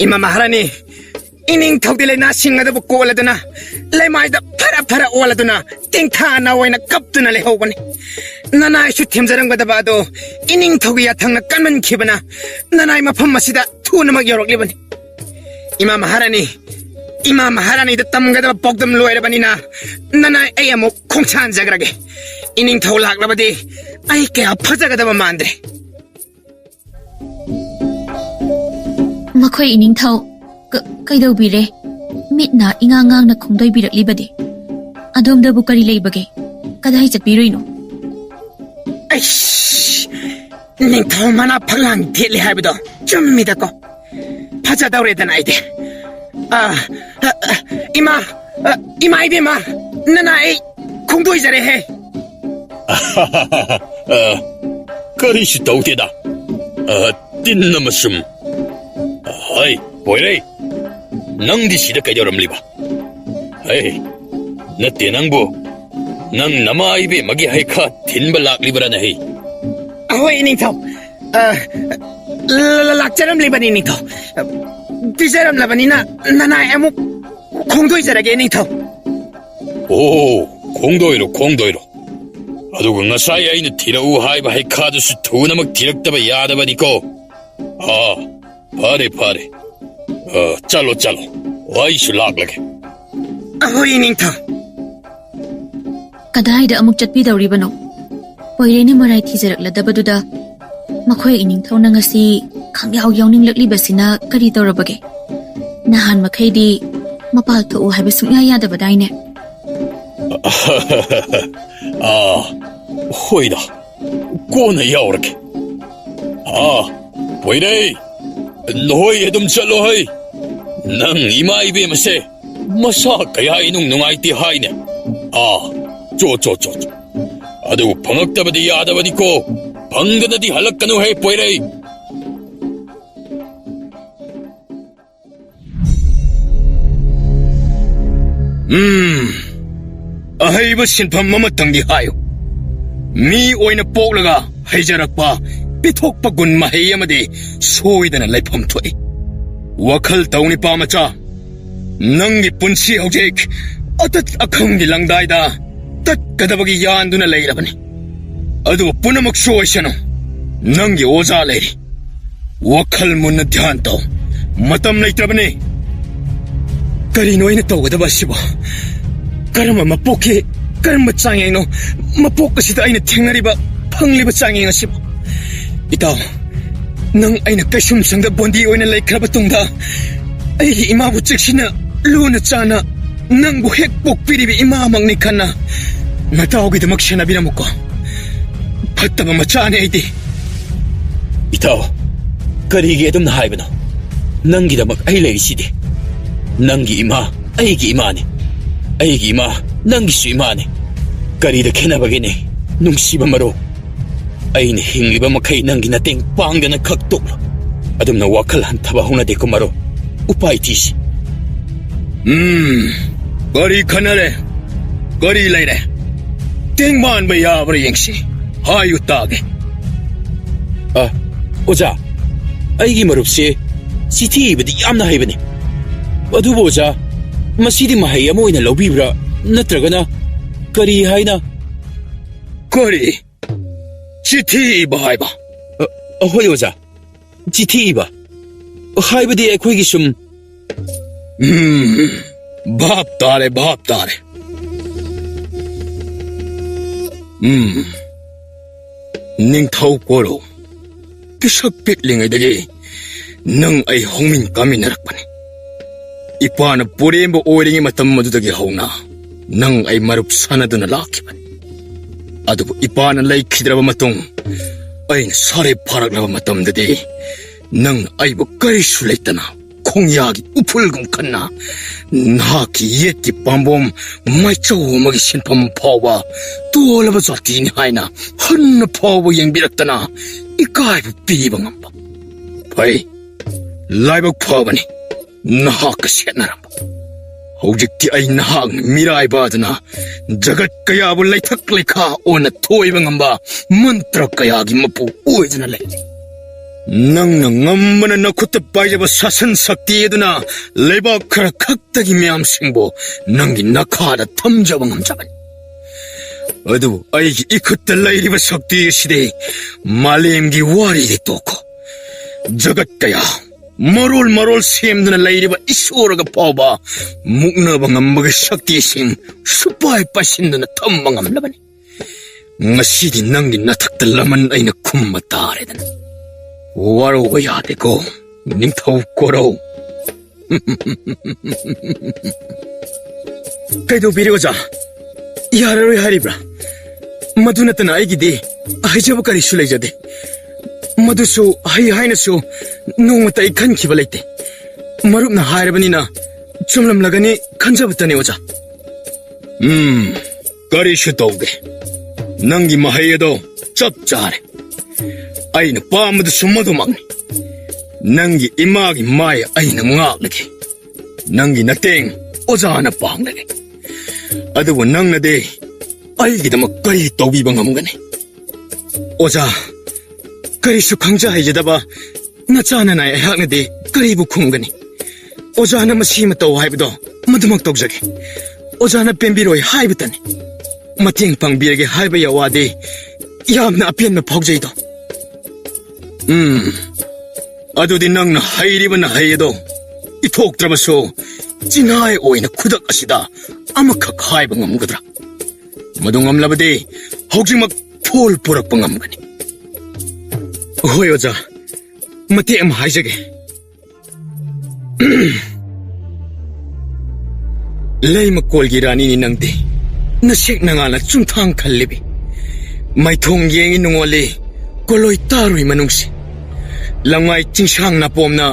ꯏꯃꯥ ꯃꯍꯥꯔꯥꯅꯤ, ꯏꯅꯤꯡꯊꯧꯗꯤ ꯂꯩꯅꯥꯁꯤꯡ ꯑꯗꯨꯕꯨ ꯀꯣꯜꯂꯗꯨꯅ ꯂꯩꯃꯥꯏꯗ ꯐꯔ ꯑꯣꯜꯂꯗꯨꯅ ꯇꯦꯡꯊꯥꯅ ꯑꯣꯏꯅ ꯀꯞꯇꯨꯅ ꯂꯩꯍꯧꯕꯅꯤ. ꯅꯅꯥꯏꯁꯨ ꯊꯦꯝꯖꯔꯝꯒꯗꯕ ꯑꯗꯣ ꯏꯅꯤꯡꯊꯧꯒꯤ ꯌꯥꯊꯪꯅ ꯀꯟꯃꯟꯈꯤꯕꯅ ꯅꯅꯥꯏ ꯃꯐꯝ ꯑꯁꯤꯗ ꯊꯨꯅꯃꯛ ꯌꯧꯔꯛꯂꯤꯕꯅꯤ. ꯏꯃꯥ ꯃꯍꯥꯔꯥꯅꯤꯗ ꯇꯝꯒꯗꯕ ꯄꯥꯎꯗꯝ ꯂꯣꯏꯔꯕꯅꯤꯅ ꯅꯅꯥꯏ ꯑꯩ ꯑꯃꯨꯛ ꯈꯣꯡꯁꯥꯟꯖꯈ꯭ꯔꯒꯦ. ꯏꯅꯤꯡꯊꯧ ꯂꯥꯛꯂꯕꯗꯤ ꯑꯩ ꯀꯌꯥ ꯐꯖꯒꯗꯕ ꯃꯥꯟꯗ꯭ꯔꯦ. ꯃꯈꯣꯏ ꯏꯅꯤꯡꯊꯧ ꯀꯩꯗꯧꯕꯤꯔꯦ? ꯃꯤꯠꯅ ꯏꯉꯥꯡꯉꯥꯡꯅ ꯈꯣꯡꯗꯣꯏꯕꯤꯔꯛꯂꯤꯕꯗꯤ. ꯑꯗꯣꯝꯗꯕꯨ ꯀꯔꯤ ꯂꯩꯕꯒꯦ? ꯀꯗꯥꯏ ꯆꯠꯄꯤꯔꯣꯏꯅꯣ? ꯅꯤꯡꯊꯧ ꯃꯅꯥ ꯐꯛꯂꯥꯡ ꯊꯦꯠꯂꯤ ꯍꯥꯏꯕꯗꯣ ꯆꯨꯝꯃꯤꯗꯀꯣ. ꯐꯖꯗꯧꯔꯦꯗꯅ ꯑꯩꯗꯤ. ꯏꯃꯥ ꯏꯕꯦꯝꯃ, ꯅꯅꯥ ꯑꯩ ꯈꯣꯡꯗꯣꯏꯖꯔꯦꯍꯦ. ꯀꯔꯤꯁꯨ ꯇꯧꯗꯦꯗ. ꯇꯤꯟ ꯑꯃꯁꯨꯡ. ꯍꯩ, ꯄꯣꯏꯔꯩ, ꯅꯪꯗꯤ ꯁꯤꯗ ꯀꯩꯗꯧꯔꯝꯂꯤꯕ? ꯍꯩ, ꯅꯠꯇꯦ ꯅꯪꯕꯨ. ꯅꯪ ꯅꯃꯥ ꯏꯕꯦꯝꯃꯒꯤ ꯍꯩꯈꯥ ꯊꯤꯟꯕ ꯂꯥꯛꯂꯤꯕ꯭ꯔꯥꯅ ꯍꯩ? ꯍꯣꯏ ꯏꯅꯤꯡꯊꯧ, ꯂꯥꯛꯆꯔꯝꯂꯤꯕꯅꯤ ꯏꯅꯤꯡꯊꯧ. ꯄꯤꯖꯔꯝꯂꯕꯅꯤ나 ꯅꯅꯥꯏ ꯑꯃꯨꯛ ꯈꯣꯡꯗꯣꯏꯖꯔꯒꯦ ꯏꯅꯤꯡꯊꯧ. ꯑꯣ, ꯈꯣꯡꯗꯣꯏꯔꯣ. ꯑꯗꯨꯒ ꯉꯁꯥꯏ ꯑꯩꯅ ꯊꯤꯔꯛꯎ ꯍꯥꯏꯕ ꯍꯩꯈꯥꯗꯨꯁꯨ ꯊꯨꯅꯃꯛ ꯊꯤꯔꯛꯇꯕ ꯌꯥꯗꯕꯅꯤꯀꯣ. ꯐꯔꯦ. ꯆꯠꯂꯣ. ꯑꯩꯁꯨ ꯂꯥꯛꯂꯒꯦ. ꯍꯣꯏ ꯏꯅꯤꯡꯊꯧ. ꯀꯗꯥꯏꯗ ꯑꯃꯨꯛ ꯆꯠꯄꯤꯗꯧꯔꯤꯕꯅꯣ? ꯄꯣꯏꯔꯩꯅ ꯃꯔꯥꯏ ꯊꯤꯖꯔꯛꯂꯗꯕꯗꯨꯗ ꯃꯈꯣꯏ ꯏꯅꯤꯡꯊꯧꯅ ꯉꯁꯤ ꯈꯪꯌꯥꯎ ꯌꯥꯎꯅꯤꯡꯂꯛꯂꯤꯕꯁꯤꯅ ꯀꯔꯤ ꯇꯧꯔꯕꯒꯦ? ꯅꯍꯥꯟ ꯃꯈꯩꯗꯤ ꯃꯄꯥꯜ ꯊꯣꯛꯎ ꯍꯥꯏꯕ ꯁꯨꯡꯌꯥ ꯌꯥꯗꯕꯗꯥꯏꯅꯦ. ꯍꯣꯏꯗ, ꯀꯣꯟꯅ ꯌꯥꯎꯔꯒꯦ. ꯄꯣꯏꯔꯩ, ꯅꯣꯏ ꯑꯗꯨꯝ ꯆꯠꯂꯣ ꯍꯩ. ꯅꯪ ꯏꯃꯥ ꯏꯕꯦꯝꯃꯁꯦ ꯃꯁꯥ ꯀꯌꯥ ꯏꯅꯨꯡ ꯅꯨꯡꯉꯥꯏꯇꯦ ꯍꯥꯏꯅꯦ. ꯆꯣ. ꯑꯗꯨ ꯐꯪꯉꯛꯇꯕꯗꯤ ꯌꯥꯗꯕꯅꯤꯀꯣ. ꯐꯪꯗꯅꯗꯤ ꯍꯜꯂꯛꯀꯅꯨ ꯍꯦ ꯄꯣꯏꯔꯩ. ꯑꯍꯩꯕ ꯁꯤꯟꯐꯝ ꯑꯃꯇꯪꯗꯤ ꯍꯥꯏꯌꯨ. ꯃꯤ ꯑꯣꯏꯅ ꯄꯣꯛꯂꯒ ꯍꯩꯖꯔꯛꯄ ꯄꯤꯊꯣꯛꯄ ꯒꯨꯟ ꯃꯍꯩ ꯑꯃꯗꯤ ꯁꯣꯏꯗꯅ ꯂꯩꯐꯝ ꯊꯣꯛꯏ. ꯋꯥꯈꯜ ꯇꯧ ꯅꯤꯄꯥ ꯃꯆꯥ. ꯅꯪꯒꯤ ꯄꯨꯟꯁꯤ ꯍꯧꯖꯤꯛ ꯑꯇꯠ ꯑꯈꯪꯒꯤ ꯂꯪꯗꯥꯏꯗ ꯇꯠꯀꯗꯕꯒꯤ ꯌꯥꯟꯗꯨꯅ ꯂꯩꯔꯕꯅꯤ. ꯑꯗꯨꯕꯨ ꯄꯨꯝꯅꯃꯛꯁꯨ ꯑꯣꯏꯁꯅꯨ, ꯅꯪꯒꯤ ꯑꯣꯖꯥ ꯂꯩꯔꯤ. ꯋꯥꯈꯜ ꯃꯨꯟꯅ ꯙ꯭ꯌꯥꯟ ꯇꯧ. ꯃꯇꯝ ꯂꯩꯇ꯭ꯔꯕꯅꯤ. ꯀꯔꯤꯅꯣ ꯑꯩꯅ ꯇꯧꯒꯗꯕ ꯑꯁꯤꯕꯨ? ꯀꯔꯝꯕ ꯃꯄꯣꯛꯀꯤ ꯀꯔꯝꯕ ꯆꯥꯡꯌꯦꯡꯅꯣ ꯃꯄꯣꯛ ꯑꯁꯤꯗ ꯑꯩꯅ ꯊꯦꯡꯅꯔꯤꯕ ꯐꯪꯂꯤꯕ ꯆꯥꯡꯌꯦꯡ ꯑꯁꯤꯕꯨ? ꯅꯪ ꯑꯩꯅ ꯀꯩꯁꯨꯝꯁꯪꯗ ꯕꯣꯟꯗꯤ ꯑꯣꯏꯅ ꯂꯩꯈ꯭ꯔꯕ ꯇꯨꯡꯗ ꯑꯩꯒꯤ ꯏꯃꯥꯕꯨ ꯆꯦꯛꯁꯤꯟꯅ ꯂꯨꯅ ꯆꯥꯅ ꯅꯪꯕꯨ ꯍꯦꯛ ꯄꯣꯛꯄꯤꯔꯤꯕ ꯏꯃꯥꯃꯛꯅꯤ ꯈꯟꯅ ꯅꯇꯥꯎꯒꯤꯗꯃꯛ ꯁꯦꯟꯅꯕꯤꯔꯝꯃꯨꯀꯣ ꯐꯠꯇꯕ ꯃꯆꯥꯅꯤ ꯑꯩꯗꯤ ꯏꯇꯥꯎ ꯀꯔꯤꯒꯤ ꯑꯗꯨꯝꯅ ꯍꯥꯏꯕꯅꯣ ꯅꯪꯒꯤꯗꯃꯛ ꯑꯩ ꯂꯩꯔꯤꯁꯤꯗꯤ ꯅꯪꯒꯤ ꯏꯃꯥ ꯑꯩꯒꯤ ꯏꯃꯥꯅꯤ ꯑꯩꯒꯤ ꯏꯃꯥ ꯅꯪꯒꯤꯁꯨ ꯏꯃꯥꯅꯤ ꯀꯔꯤꯗ ꯈꯦꯟꯅꯕꯒꯦꯅꯦ ꯅꯨꯡꯁꯤꯕ ꯃꯔꯨꯞ ꯑꯩꯅ ꯍꯤꯡꯂꯤꯕ ꯃꯈꯩ ꯅꯪꯒꯤ ꯃꯇꯦꯡ ꯄꯥꯡꯗꯅ ꯈꯛ ꯇꯣꯛꯂꯣ ꯑꯗꯨꯝꯅ ꯋꯥꯈꯜ ꯍꯟꯊꯕ ꯍꯧꯅꯗꯦꯀꯣ ꯃꯔꯨꯞ ꯎꯄꯥꯏ ꯊꯤꯁꯤ ꯀꯔꯤ ꯈꯟꯅꯔꯦ ꯀꯔꯤ ꯂꯩꯔꯦ ꯇꯦꯡ ꯃꯥꯟꯕ ꯌꯥꯕ꯭ꯔꯥ ꯌꯦꯡꯁꯤ ꯍꯥꯏꯌꯨ ꯇꯥꯒꯦ ꯑꯣꯖꯥ ꯑꯩꯒꯤ ꯃꯔꯨꯞꯁꯦ ꯆꯤꯊꯤ ꯏꯕꯗꯤ ꯌꯥꯝꯅ ꯍꯩꯕꯅꯤ ꯑꯗꯨꯕꯨ ꯑꯣꯖꯥ ꯃꯁꯤꯗꯤ ꯃꯍꯩ ꯑꯃ ꯑꯣꯏꯅ ꯂꯧꯕꯤꯕ꯭ꯔꯥ ꯅꯠꯇ꯭ꯔꯒꯅ ꯀꯔꯤ ꯍꯥꯏꯅ ꯀꯔꯤ ꯆꯤꯊꯤ ꯏꯕ ꯍꯥꯏꯕ ꯍꯣꯏ ꯑꯣꯖꯥ ꯆꯤꯊꯤ ꯏꯕ ꯍꯥꯏꯕꯗꯤ ꯑꯩꯈꯣꯏꯒꯤ ꯁꯨꯝ ꯚꯥꯞ ꯇꯥꯔꯦ ꯚꯥꯞ ꯇꯥꯔꯦ ꯅꯤꯡꯊꯧ ꯀꯣꯔꯧ ꯄꯤꯁꯛ ꯄꯤꯛꯂꯤꯉꯩꯗꯒꯤ ꯅꯪ ꯑꯩ ꯍꯧꯃꯤꯟ ꯀꯥꯃꯤꯟꯅꯔꯛꯄꯅꯤ ꯏꯄꯥꯅ ꯄꯣꯔꯦꯝꯕ ꯑꯣꯏꯔꯤꯉꯩ ꯃꯇꯝ ꯑꯗꯨꯗꯒꯤ ꯍꯧꯅ ꯅꯪ ꯑꯩ ꯃꯔꯨꯞ ꯁꯥꯟꯅꯗꯨꯅ ꯂꯥꯛꯈꯤꯕꯅꯤ ꯑꯗꯨꯕꯨ ꯏꯄꯥꯅ ꯂꯩꯈꯤꯗ꯭ꯔꯕ ꯃꯇꯨꯡ ꯑꯩꯅ ꯁꯥꯔꯦꯞ ꯐꯥꯔꯛꯂꯕ ꯃꯇꯝꯗꯗꯤ ꯅꯪꯅ ꯑꯩꯕꯨ ꯀꯔꯤꯁꯨ ꯂꯩꯇꯅ ꯈꯣꯡꯌꯥꯒꯤ ꯎꯐꯨꯜꯒꯨꯝ ꯈꯟꯅ ꯅꯍꯥꯛꯀꯤ ꯌꯦꯠꯀꯤ ꯄꯥꯝꯕꯣꯝ ꯃꯥꯏꯆꯧ ꯑꯃꯒꯤ ꯁꯤꯟꯐꯝ ꯐꯥꯎꯕ ꯇꯣꯜꯂꯕ ꯖꯥꯇꯤꯅꯤ ꯍꯥꯏꯅ ꯍꯟꯅ ꯐꯥꯎꯕ ꯌꯦꯡꯕꯤꯔꯛꯇꯅ ꯏꯀꯥꯏꯕ ꯄꯤꯕ ꯉꯝꯕ ꯐꯩ ꯂꯥꯏꯕꯛ ꯐꯕꯅꯤ ꯅꯍꯥꯛꯀ ꯁꯦꯠꯅꯔꯝꯕ ꯍꯧꯖꯤꯛꯇꯤ ꯑꯩ ꯅꯍꯥꯛꯅ ꯃꯤꯔꯥꯏꯕ ꯑꯗꯨꯅ ꯖꯒꯠ ꯀꯌꯥꯕꯨ ꯂꯩꯊꯛ ꯂꯩꯈꯥ ꯑꯣꯟꯅ ꯊꯣꯏꯕ ꯉꯝꯕ ꯃꯟꯇ꯭ꯔ ꯀꯌꯥꯒꯤ ꯃꯄꯨ ꯑꯣꯏꯗꯨꯅ ꯂꯩꯔꯤ ꯅꯪꯅ ꯉꯝꯕꯅ ꯅꯈꯨꯠꯇ ꯄꯥꯏꯖꯕ ꯁꯥꯁꯟ ꯁꯛꯇꯤ ꯑꯗꯨꯅ ꯂꯩꯕꯥꯛ ꯈꯔ ꯈꯛꯇꯒꯤ ꯃꯌꯥꯝꯁꯤꯡꯕꯨ ꯅꯪꯒꯤ ꯅꯈꯥꯗ ꯊꯝꯖꯕ ꯉꯝꯖꯕꯅꯤ ꯑꯗꯨꯕꯨ ꯑꯩꯒꯤ ꯏꯈꯨꯠꯇ ꯂꯩꯔꯤꯕ ꯁꯛꯇꯤ ꯑꯁꯤꯗꯤ ꯃꯥꯂꯦꯝꯒꯤ ꯋꯥꯔꯤꯗꯤ ꯇꯣꯛꯈꯣ ꯖꯒꯠ ꯀꯌꯥ ꯃꯔꯣꯜ ꯃꯔꯣꯜ ꯁꯦꯝꯗꯨꯅ ꯂꯩꯔꯤꯕ ꯏꯁꯣꯔꯒ ꯐꯥꯎꯕ ꯃꯨꯛꯅꯕ ꯉꯝꯕꯒꯤ ꯁꯛꯇꯤꯁꯤꯡ ꯁꯨꯄꯥꯏ ꯄꯥꯏꯁꯤꯟꯗꯨꯅ ꯊꯝꯕ ꯉꯝꯂꯕꯅꯤ ꯉꯁꯤꯗꯤ ꯅꯪꯒꯤ ꯅꯊꯛꯇ ꯂꯃꯟ ꯑꯩꯅ ꯈꯨꯝꯕ ꯇꯥꯔꯦꯗꯅ ꯋꯥꯔꯧꯕ ꯌꯥꯗꯦꯀꯣ ꯅꯤꯡꯊꯧ ꯀꯣꯔꯧ ꯀꯩꯗꯧꯕꯤꯔꯦ ꯑꯣꯖꯥ ꯌꯥꯔꯔꯣꯏ ꯍꯥꯏꯔꯤꯕ꯭ꯔꯥ ꯃꯗꯨ ꯅꯠꯇꯅ ꯑꯩꯒꯤꯗꯤ ꯍꯩꯖꯕ ꯀꯔꯤꯁꯨ ꯂꯩꯖꯗꯦ ꯃꯗꯨꯁꯨ ꯍꯩ ꯍꯥꯏꯅꯁꯨ ꯅꯣꯡꯃꯇ ꯑꯩ ꯈꯟꯈꯤꯕ ꯂꯩꯇꯦ ꯃꯔꯨꯞꯅ ꯍꯥꯏꯔꯕꯅꯤꯅ ꯆꯨꯝꯂꯝꯂꯒꯅꯤ ꯈꯟꯖꯕꯇꯅꯤ ꯑꯣꯖꯥ ꯀꯔꯤꯁꯨ ꯇꯧꯗꯦ ꯅꯪꯒꯤ ꯃꯍꯩ ꯑꯗꯣ ꯆꯞ ꯆꯥꯔꯦ ꯑꯩꯅ ꯄꯥꯝꯕꯗꯨꯁꯨ ꯃꯗꯨꯃꯛꯅꯤ ꯅꯪꯒꯤ ꯏꯃꯥꯒꯤ ꯃꯥꯏ ꯑꯩꯅ ꯉꯥꯛꯂꯒꯦ ꯅꯪꯒꯤ ꯅꯇꯦꯡ ꯑꯣꯖꯥꯅ ꯄꯥꯡꯂꯒꯦ ꯑꯗꯨꯕꯨ ꯅꯪꯅꯗꯤ ꯑꯩꯒꯤꯗꯃꯛ ꯀꯔꯤ ꯇꯧꯕꯤꯕ ꯉꯝꯒꯅꯤ ꯑꯣꯖꯥ ꯀꯔꯤꯁꯨ ꯈꯪꯖ ꯍꯩꯖꯗꯕ ꯅꯆꯥꯅꯅꯥꯏ ꯑꯩꯍꯥꯛꯅꯗꯤ ꯀꯔꯤꯕꯨ ꯈꯨꯝꯒꯅꯤ ꯑꯣꯖꯥꯅ ꯃꯁꯤꯃ ꯇꯧ ꯍꯥꯏꯕꯗꯣ ꯃꯗꯨꯃꯛ ꯇꯧꯖꯒꯦ ꯑꯣꯖꯥꯅ ꯄꯦꯟꯕꯤꯔꯣꯏ ꯍꯥꯏꯕꯇꯅꯤ ꯃꯇꯦꯡ ꯄꯥꯡꯕꯤꯔꯒꯦ ꯍꯥꯏꯕ ꯌꯥꯋꯥꯗꯤ ꯌꯥꯝꯅ ꯑꯄꯦꯟꯕ ꯐꯥꯎꯖꯩꯗꯣ ꯑꯗꯨꯗꯤ ꯅꯪꯅ ꯍꯩꯔꯤꯕ ꯍꯩ ꯑꯗꯣ ꯏꯊꯣꯛꯇ꯭ꯔꯕꯁꯨ ꯆꯤꯡꯍꯥꯏ ꯑꯣꯏꯅ ꯈꯨꯗꯛ ꯑꯁꯤꯗ ꯑꯃꯈꯛ ꯍꯥꯏꯕ ꯉꯝꯒꯗ꯭ꯔꯥ ꯃꯗꯨ ꯉꯝꯂꯕꯗꯤ ꯍꯧꯖꯤꯛꯃꯛ ꯐꯣꯜ ꯄꯨꯔꯛꯄ ꯉꯝꯒꯅꯤ ꯍꯣꯏ ꯑꯣꯖꯥ ꯃꯇꯦꯛ ꯑꯃ ꯍꯥꯏꯖꯒꯦ ꯂꯩꯃꯀꯣꯜꯒꯤ ꯔꯥꯅꯤꯅꯤ ꯅꯪꯗꯤ ꯅꯁꯦꯛ ꯅꯉꯥꯜꯅ ꯆꯨꯝꯊꯥꯡ ꯈꯜꯂꯤꯕꯤ ꯃꯥꯏꯊꯣꯡ ꯌꯦꯡꯉꯤ ꯅꯨꯡꯉꯣꯜꯂꯤ ꯀꯣꯂꯣꯏ ꯇꯥꯔꯨꯏ ꯃꯅꯨꯡꯁꯤ ꯂꯝꯉꯥꯏ ꯆꯤꯡꯁꯥꯡ ꯅꯥꯄꯣꯝꯅ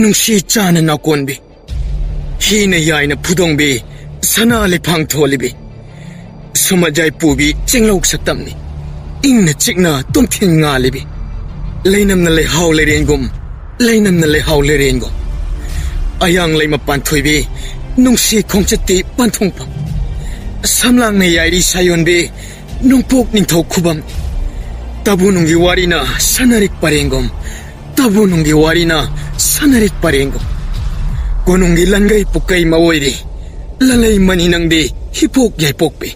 ꯅꯨꯡꯁꯤ ꯆꯥꯅ ꯅꯥꯀꯣꯟꯕꯤ ꯍꯤꯅ ꯌꯥꯏꯅ ꯐꯨꯗꯣꯡꯕꯤ ꯁꯅꯥ ꯂꯩꯐꯥꯡ ꯊꯣꯜꯂꯤꯕꯤ ꯁꯨꯃꯖꯥꯏ ꯄꯨꯕꯤ ꯆꯦꯡꯂꯧ ꯁꯛꯇꯝꯅꯤ ꯏꯪꯅ ꯆꯤꯛꯅ ꯇꯨꯝꯊꯤꯟ ꯉꯥꯜꯂꯤꯕꯤ ꯂꯩꯅꯝꯅ ꯂꯩꯍꯥꯎ ꯂꯩꯔꯦꯟꯒꯨꯝ ꯂꯩꯅꯝꯅ ꯂꯩꯍꯥꯎ ꯂꯩꯔꯦꯟꯒꯨꯝ ꯑꯌꯥꯡ ꯂꯩ ꯃꯄꯥꯟ ꯊꯣꯏꯕꯤ ꯅꯨꯡꯁꯤ ꯈꯣꯡꯆꯠꯇꯤ ꯄꯥꯟꯊꯨꯡꯐꯝ ꯁꯝꯂꯥꯡꯅ ꯌꯥꯏꯔꯤ ꯁꯥꯌꯣꯟꯕꯤ ꯅꯣꯡꯄꯣꯛ ꯅꯤꯡꯊꯧ ꯈꯨꯕꯝ ꯇꯥꯕꯨꯅꯨꯡꯒꯤ ꯋꯥꯔꯤꯅ ꯁꯅꯔꯤꯛ ꯄꯔꯦꯡꯒꯨꯝ ꯇꯥꯕꯨꯅꯨꯡꯒꯤ ꯋꯥꯔꯤꯅ ꯁꯅꯔꯤꯛ ꯄꯔꯦꯡꯒꯨꯝ ꯀꯣꯅꯨꯡꯒꯤ ꯂꯟꯒꯩ ꯄꯨꯛꯀꯩ ꯃꯑꯣꯏꯔꯤ ꯂꯂꯩ ꯃꯅꯤ ꯅꯪꯗꯤ ꯍꯤꯄꯣꯛ ꯌꯥꯏꯄꯣꯛꯄꯤ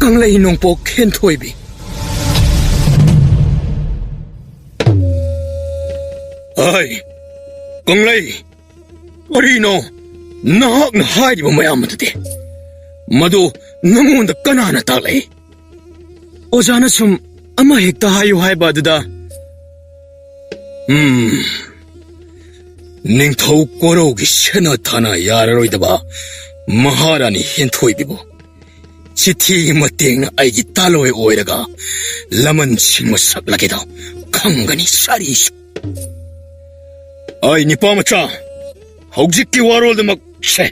ꯀꯪꯂꯩ ꯅꯣꯡꯄꯣꯛ ꯍꯦꯟꯊꯣꯏꯕꯤ ꯑꯩ ꯀꯪꯂꯩ ꯀꯔꯤꯅꯣ ꯅꯍꯥꯛꯅ ꯍꯥꯏꯔꯤꯕ ꯃꯌꯥꯝ ꯑꯗꯨꯗꯤ ꯃꯗꯨ ꯅꯉꯣꯟꯗ ꯀꯅꯥꯅ ꯇꯥꯛꯂꯛꯏ ꯑꯣꯖꯥꯅ ꯁꯨꯝ ꯑꯃ ꯍꯦꯛꯇ ꯍꯥꯏꯌꯨ ꯍꯥꯏꯕ ꯑꯗꯨꯗ 닝ꯊꯧ ꯀꯣꯔꯧꯒꯤ ꯁꯦꯅꯥꯊꯥꯅ ꯌꯥꯔꯔꯣꯏꯗꯕ ꯃꯍꯥꯔꯥꯅꯤ ꯍꯦꯟꯊꯣꯏꯕꯤꯕꯨ ꯆꯤꯊꯤꯒꯤ ꯃꯇꯦꯡꯅ ꯑꯩꯒꯤ ꯇꯥꯂꯣꯏ ꯑꯣꯏꯔꯒ ꯂꯃꯟꯁꯤꯡꯕ ꯁꯛꯂꯒꯦꯗ ꯈꯪꯒꯅꯤ ꯁꯥꯔꯤꯁꯨ ꯑꯩ ꯅꯤꯄꯥꯃꯆꯥ ꯍꯧꯖꯤꯛꯀꯤ ꯋꯥꯔꯣꯜꯗꯃꯛ ꯁꯦ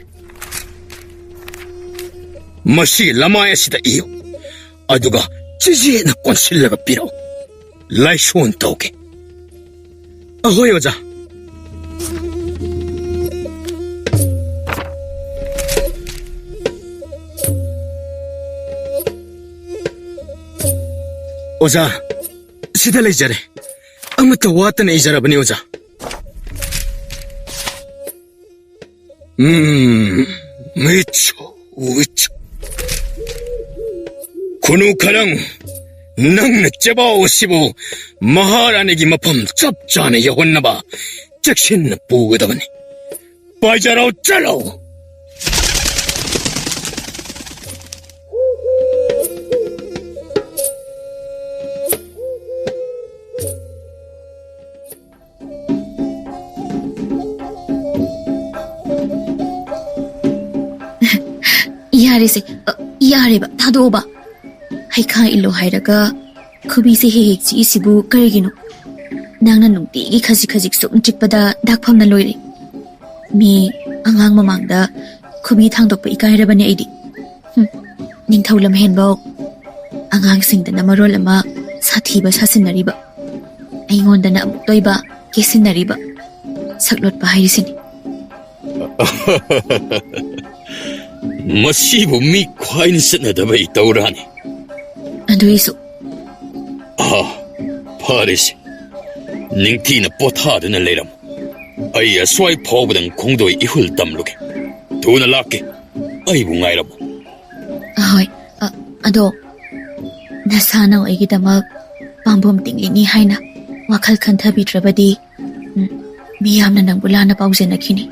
ꯃꯁꯤ ꯂꯃꯥꯏ ꯑꯁꯤꯗ ꯏꯌꯨ ꯑꯗꯨꯒ ꯆꯤꯖꯦꯠꯅ ꯀꯣꯟꯁꯤꯜꯂꯒ ꯄꯤꯔꯛꯎ ꯂꯥꯏꯁꯣꯟ ꯇꯧꯒꯦ ꯑꯍꯣꯏ ꯑꯣꯖꯥ ꯑꯣꯖꯥ ꯁꯤꯗ ꯂꯩꯖꯔꯦ ꯑꯃꯠꯇ ꯋꯥꯠꯇꯅ ꯏꯖꯔꯕꯅꯤ ꯑꯣꯖꯥ 미쳐 우쳐 군우 가랑 낭나 째바오시보 마하라네기 마팜 짭짜네 여혼나바 잭신나 부그다가니 빠자라오 잘라오 야레세 야레바 다도바 하이카 일로 하이라가 쿠비세 헤헤지 이시부 그러기노 낭나 눅띠기 카지카직 쏙 찍바다 닥팜나 로이리 미 앙앙 마망다 쿠비 탕독바 이카이라바니 아이디 닝타울람 헨보 앙앙싱다나 마롤라마 사티바 사신나리바 아잉온다나 아묵도이바 게신나리바 삭롯바 하이리시니 मसीबु मी ख्वाइन सनदब इतौरानी अदुइसु फारेसे निंगथीना पोथादना लेरम अई अस्वाई फोबदं खोंदोई इहुल तमलुगे थुना लाके अईबु ngairabo ahoy ado nasana oigidama pambom tinglini haina wakhal khanthabidrabadi miyamna nangbulana pauzenakhini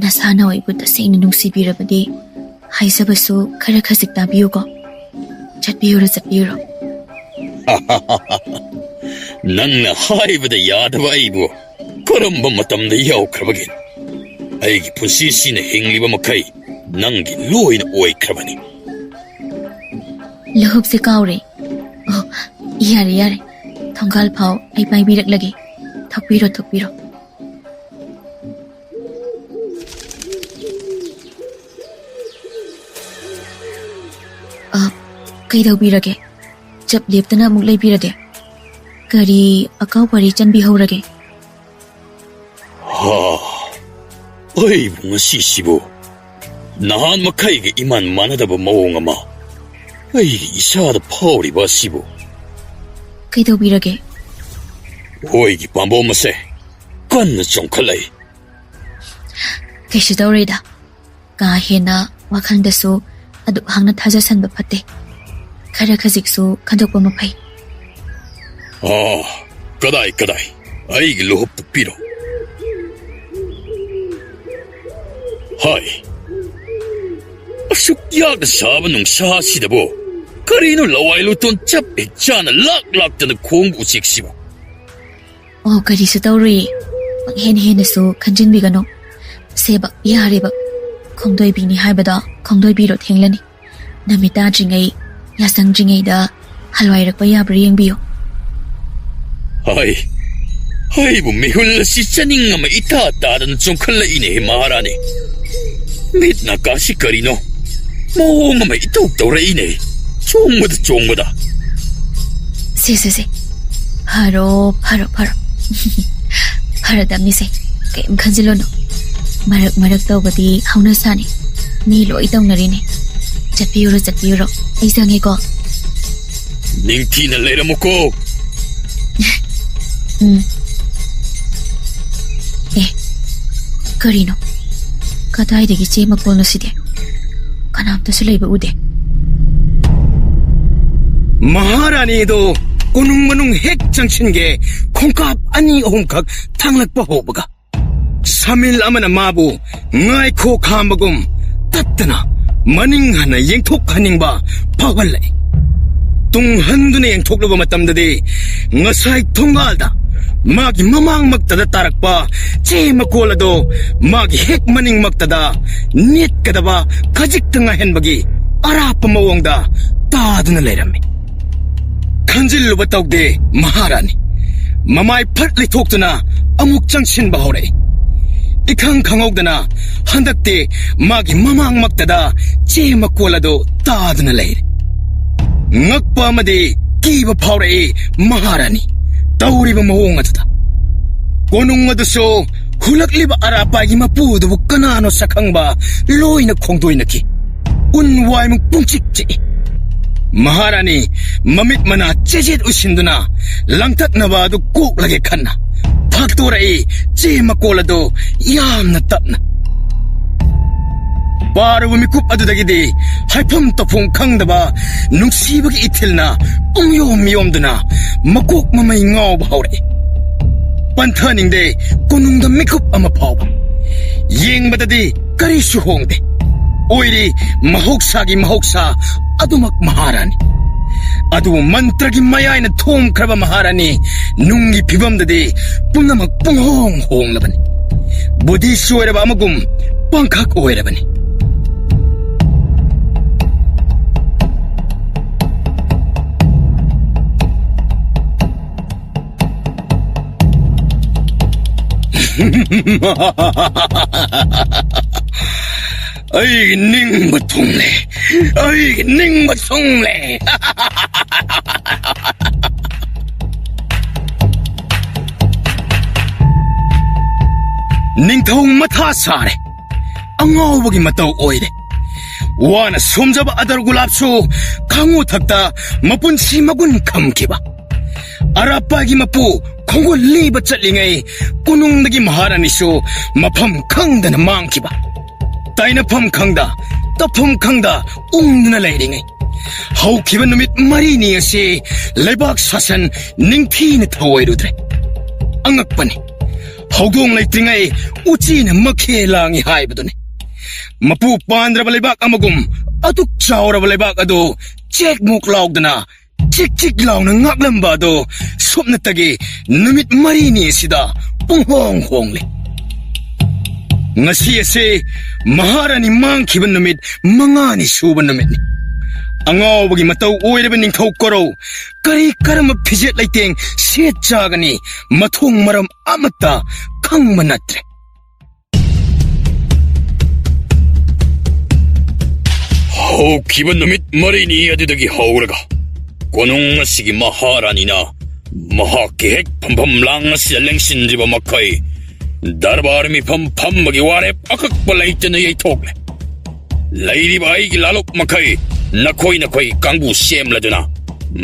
nasana oibu tasengni nungsibirabadi haisabasu khara khasik tabiugo chatbiyuro nangna haibada yadaba aibu koramba matamda yaukrabagin aigi punsisina hingliba makai nangi loina oikrabani lohub se kaure oh yare thongal phau ai pai birak lagi thokpiro ꯀꯩꯗꯧꯕꯤꯔꯒꯦ ꯆꯞ ꯂꯦꯞꯇꯅ ꯑꯃꯨꯛ ꯂꯩꯕꯤꯔꯒꯦ ꯀꯔꯤ ꯑꯀꯥꯎ ꯄꯔꯤ ꯆꯟꯕꯤꯍꯧꯔꯒꯦ ꯑꯩꯕꯨ ꯉꯁꯤꯁꯤꯕꯨ ꯅꯍꯥꯟ ꯃꯈꯩꯒ ꯏꯃꯥꯟ ꯃꯥꯟꯅꯗꯕ ꯃꯑꯣꯡ ꯑꯃ ꯑꯩꯒꯤ ꯏꯁꯥꯗ ꯐꯥꯎꯔꯤꯕ ꯑꯁꯤꯕꯨ ꯀꯩꯗꯧꯕꯤꯔꯒꯦ ꯑꯣꯏꯒꯤ ꯄꯥꯝꯕꯣꯝ ꯑꯁꯦ ꯀꯟꯅ ꯆꯣꯡꯈꯠꯂꯛꯏ ꯀꯩꯁꯨ ꯇꯧꯔꯣꯏꯗ ꯀꯥ ꯍꯦꯟꯅ ꯋꯥꯈꯜꯗꯁꯨ ꯑꯗꯨꯛ ꯍꯥꯡꯅ ꯊꯥꯖꯁꯟꯕ ꯐꯠꯇꯦ खरा खजिकसु खदोकपा मफै कदाई आइगी लोहप पिरो हाय असुक याग साब नुंसा सिदबो करिनो लवाइलो तोन चप एकचाना लाक तन खोंग उचिकसिबो ओ करिसु तौरी हेनसु खंजिनबिगनो सेबा यारेबा खोंदोय बिनि हाइबदा खोंदोय बिरो थेंलनी नमिता जिंगै यासंग जिंगैदा हलवाइरकपा याब्रा येंबियो हाय बु मेहुल सि चनिंग अमा इता तादन चोंखल इने महारानी मितना काशी करिनो मोंग अमा इतौ तौरा इने चोंगबदा से फरो फरदमनि से केम खंजिलोनो मरक तौबदी हौना सानी मी लोई तौनरिने चटपियो आई संगेको निंगथीना लेरमुको करिनो कदाइदगी चे मकोलनो सिदे कनामतसु लेबा उदे महारानी दो कुनुंग मनुंग हेक चंगसिनगे खोंकाप अनि अहुमखक थांगलकपा होबगा सामिल अमना माबु ngaikho khambagum tattana maning hana yengthok haningbा phawallai tung handune yengthoklaba matamdade ngasai thongalda magi mamangmagtada tarakpa che makolado magi hek maningmagtada nit kadaba kajiktanga henbagi arapa mawongda taduna leirami kanjilluba tawde maharani mamai phatli thoktuna amuk changsinba hore ikhang khangogdana handakte magi mamangmagtada che makolado taduna leire ngakpa amadi kiba phawre maharani tawriba mawong aduda konung aduso hulakliba arapagi mapudubu kanano sakhangba loina khongdoinaki unwai mung pungchikchi maharani mamit mana chejet usinduna langtaknaba adu koklage khanna phaktorai che makolado yamna tapna Parabu mikup adudagidi haipam topung khangdaba nungsibagi ithilna umyom yomduna makok mamai ngaw bahore panthaningde konungda mikup ama phawba yengbadadi kari su hongde oiri mahoksa adumak maharani adu mantragi mayaina thom khraba maharani nungi phibamdadi punamak punghong honglabani budi suiraba amagum pangkhak oirabani Ay ning batungle ning thong matha sare angawbagi mataw oire wana somjaba adar gulapsu khangu thakta mapunsi magun khamkiba arapagi mapu khongol liba chatlingai kunungdagi maharani su mafam khangdana mangkiba taina pham khangda tappham khangda ungdana leiringai haukiba numit marini ase leibak sasan ningthina thawoirudre angakpani haudong leitringai uchina makhe langi haibadune mapu pandraba leibak amagum atuk chawraba leibak ado chek muk laugdana chik launa ngaklamba do sopna tagi numit marini sida punghong hongle ngasi ase maharani mangkhiba numit mangani suba numit ni angawbagi mataw oireba ningthau koro kari karama phijet laiteng set chagani mathong maram amata khangma natre haukiba numit marini adudagi hauraga konung asigi maharanina mahakki hek pam lang asi lengsinriba makai darbar mi pam magi ware akakpa laitena yei thokle lairiba aigi lalok makai nakoi kangbu semladuna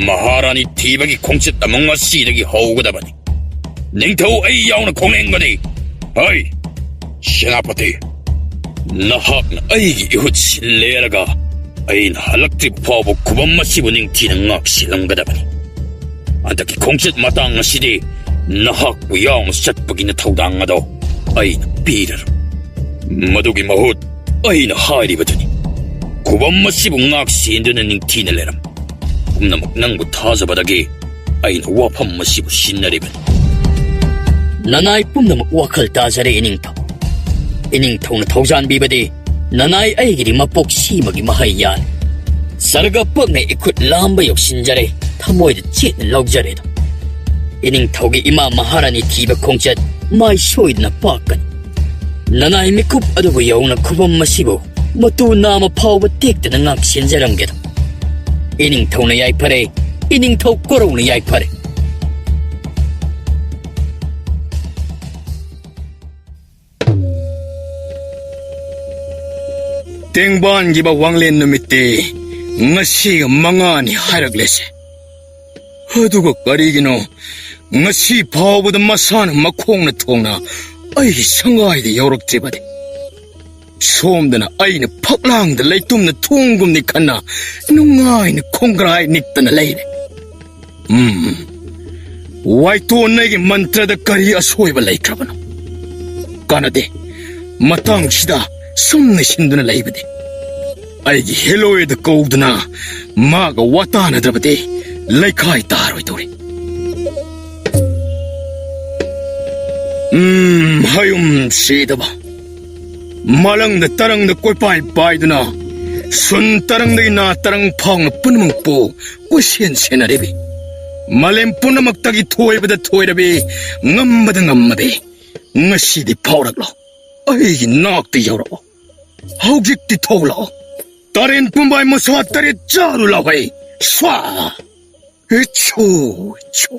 maharani thibagi khongchit among asidagi haugadabani ningthau ai yauna khonglengmadi hai senapati nahakna aigi ihut silleraga ain halakti phabu kubam masibu ningthina ngak silamgadabani andaki khongchit matang asidi nahakbu yaung satpagina thaudang ado aina pirar madugi mahut aina hairibaduni kubam masibu ngak sinduna ningthina leram kumnamak nangbu thajabadagi aina wafam masibu sinnaribani nanai pumnamak wakhal tajare iningthau na thaujan bibadi nanai aigiri mapok simagi mahayyan sarga pagna ikut lamba yoksinjare thamoida chitna laujare do iningthaugi ima maharani thiba khongchat mai soidna pakani nanai mikup adubu yauna khubam masibu matu nama phawba tektana ngak sinjaramge do iningthauna yai phare iningthau korona yai phare Tengban giba wanglen numite ngasi mangani haraglese haduga karigino ngasi phawbada masan makhongna thongna ai sangai de yoroktribade somdana aina phaklang da leitumna thungumni khanna nungai na khongrai niktana leire waito nagi mantra da kari asoiba leikrabano kanade matang sida sumna shinduna leibade aigi heloe da koudna maga watana drabade leikai taroi tori 하욤 시다바 말랑다 따랑다 꼴빠이 빠이드나 순 따랑다이 나 따랑 파웅나 뿌느멍뿌 꼬시엔 세나레비 말렘 뿌느먹다기 토에보다 토에라비 ngam마다 ngam마비 ngasi디 파우락로 아이기 낙디 여러워 하우직디 토울로 다른 뿜바이 모스와 다리 짜루라와이 쏴 초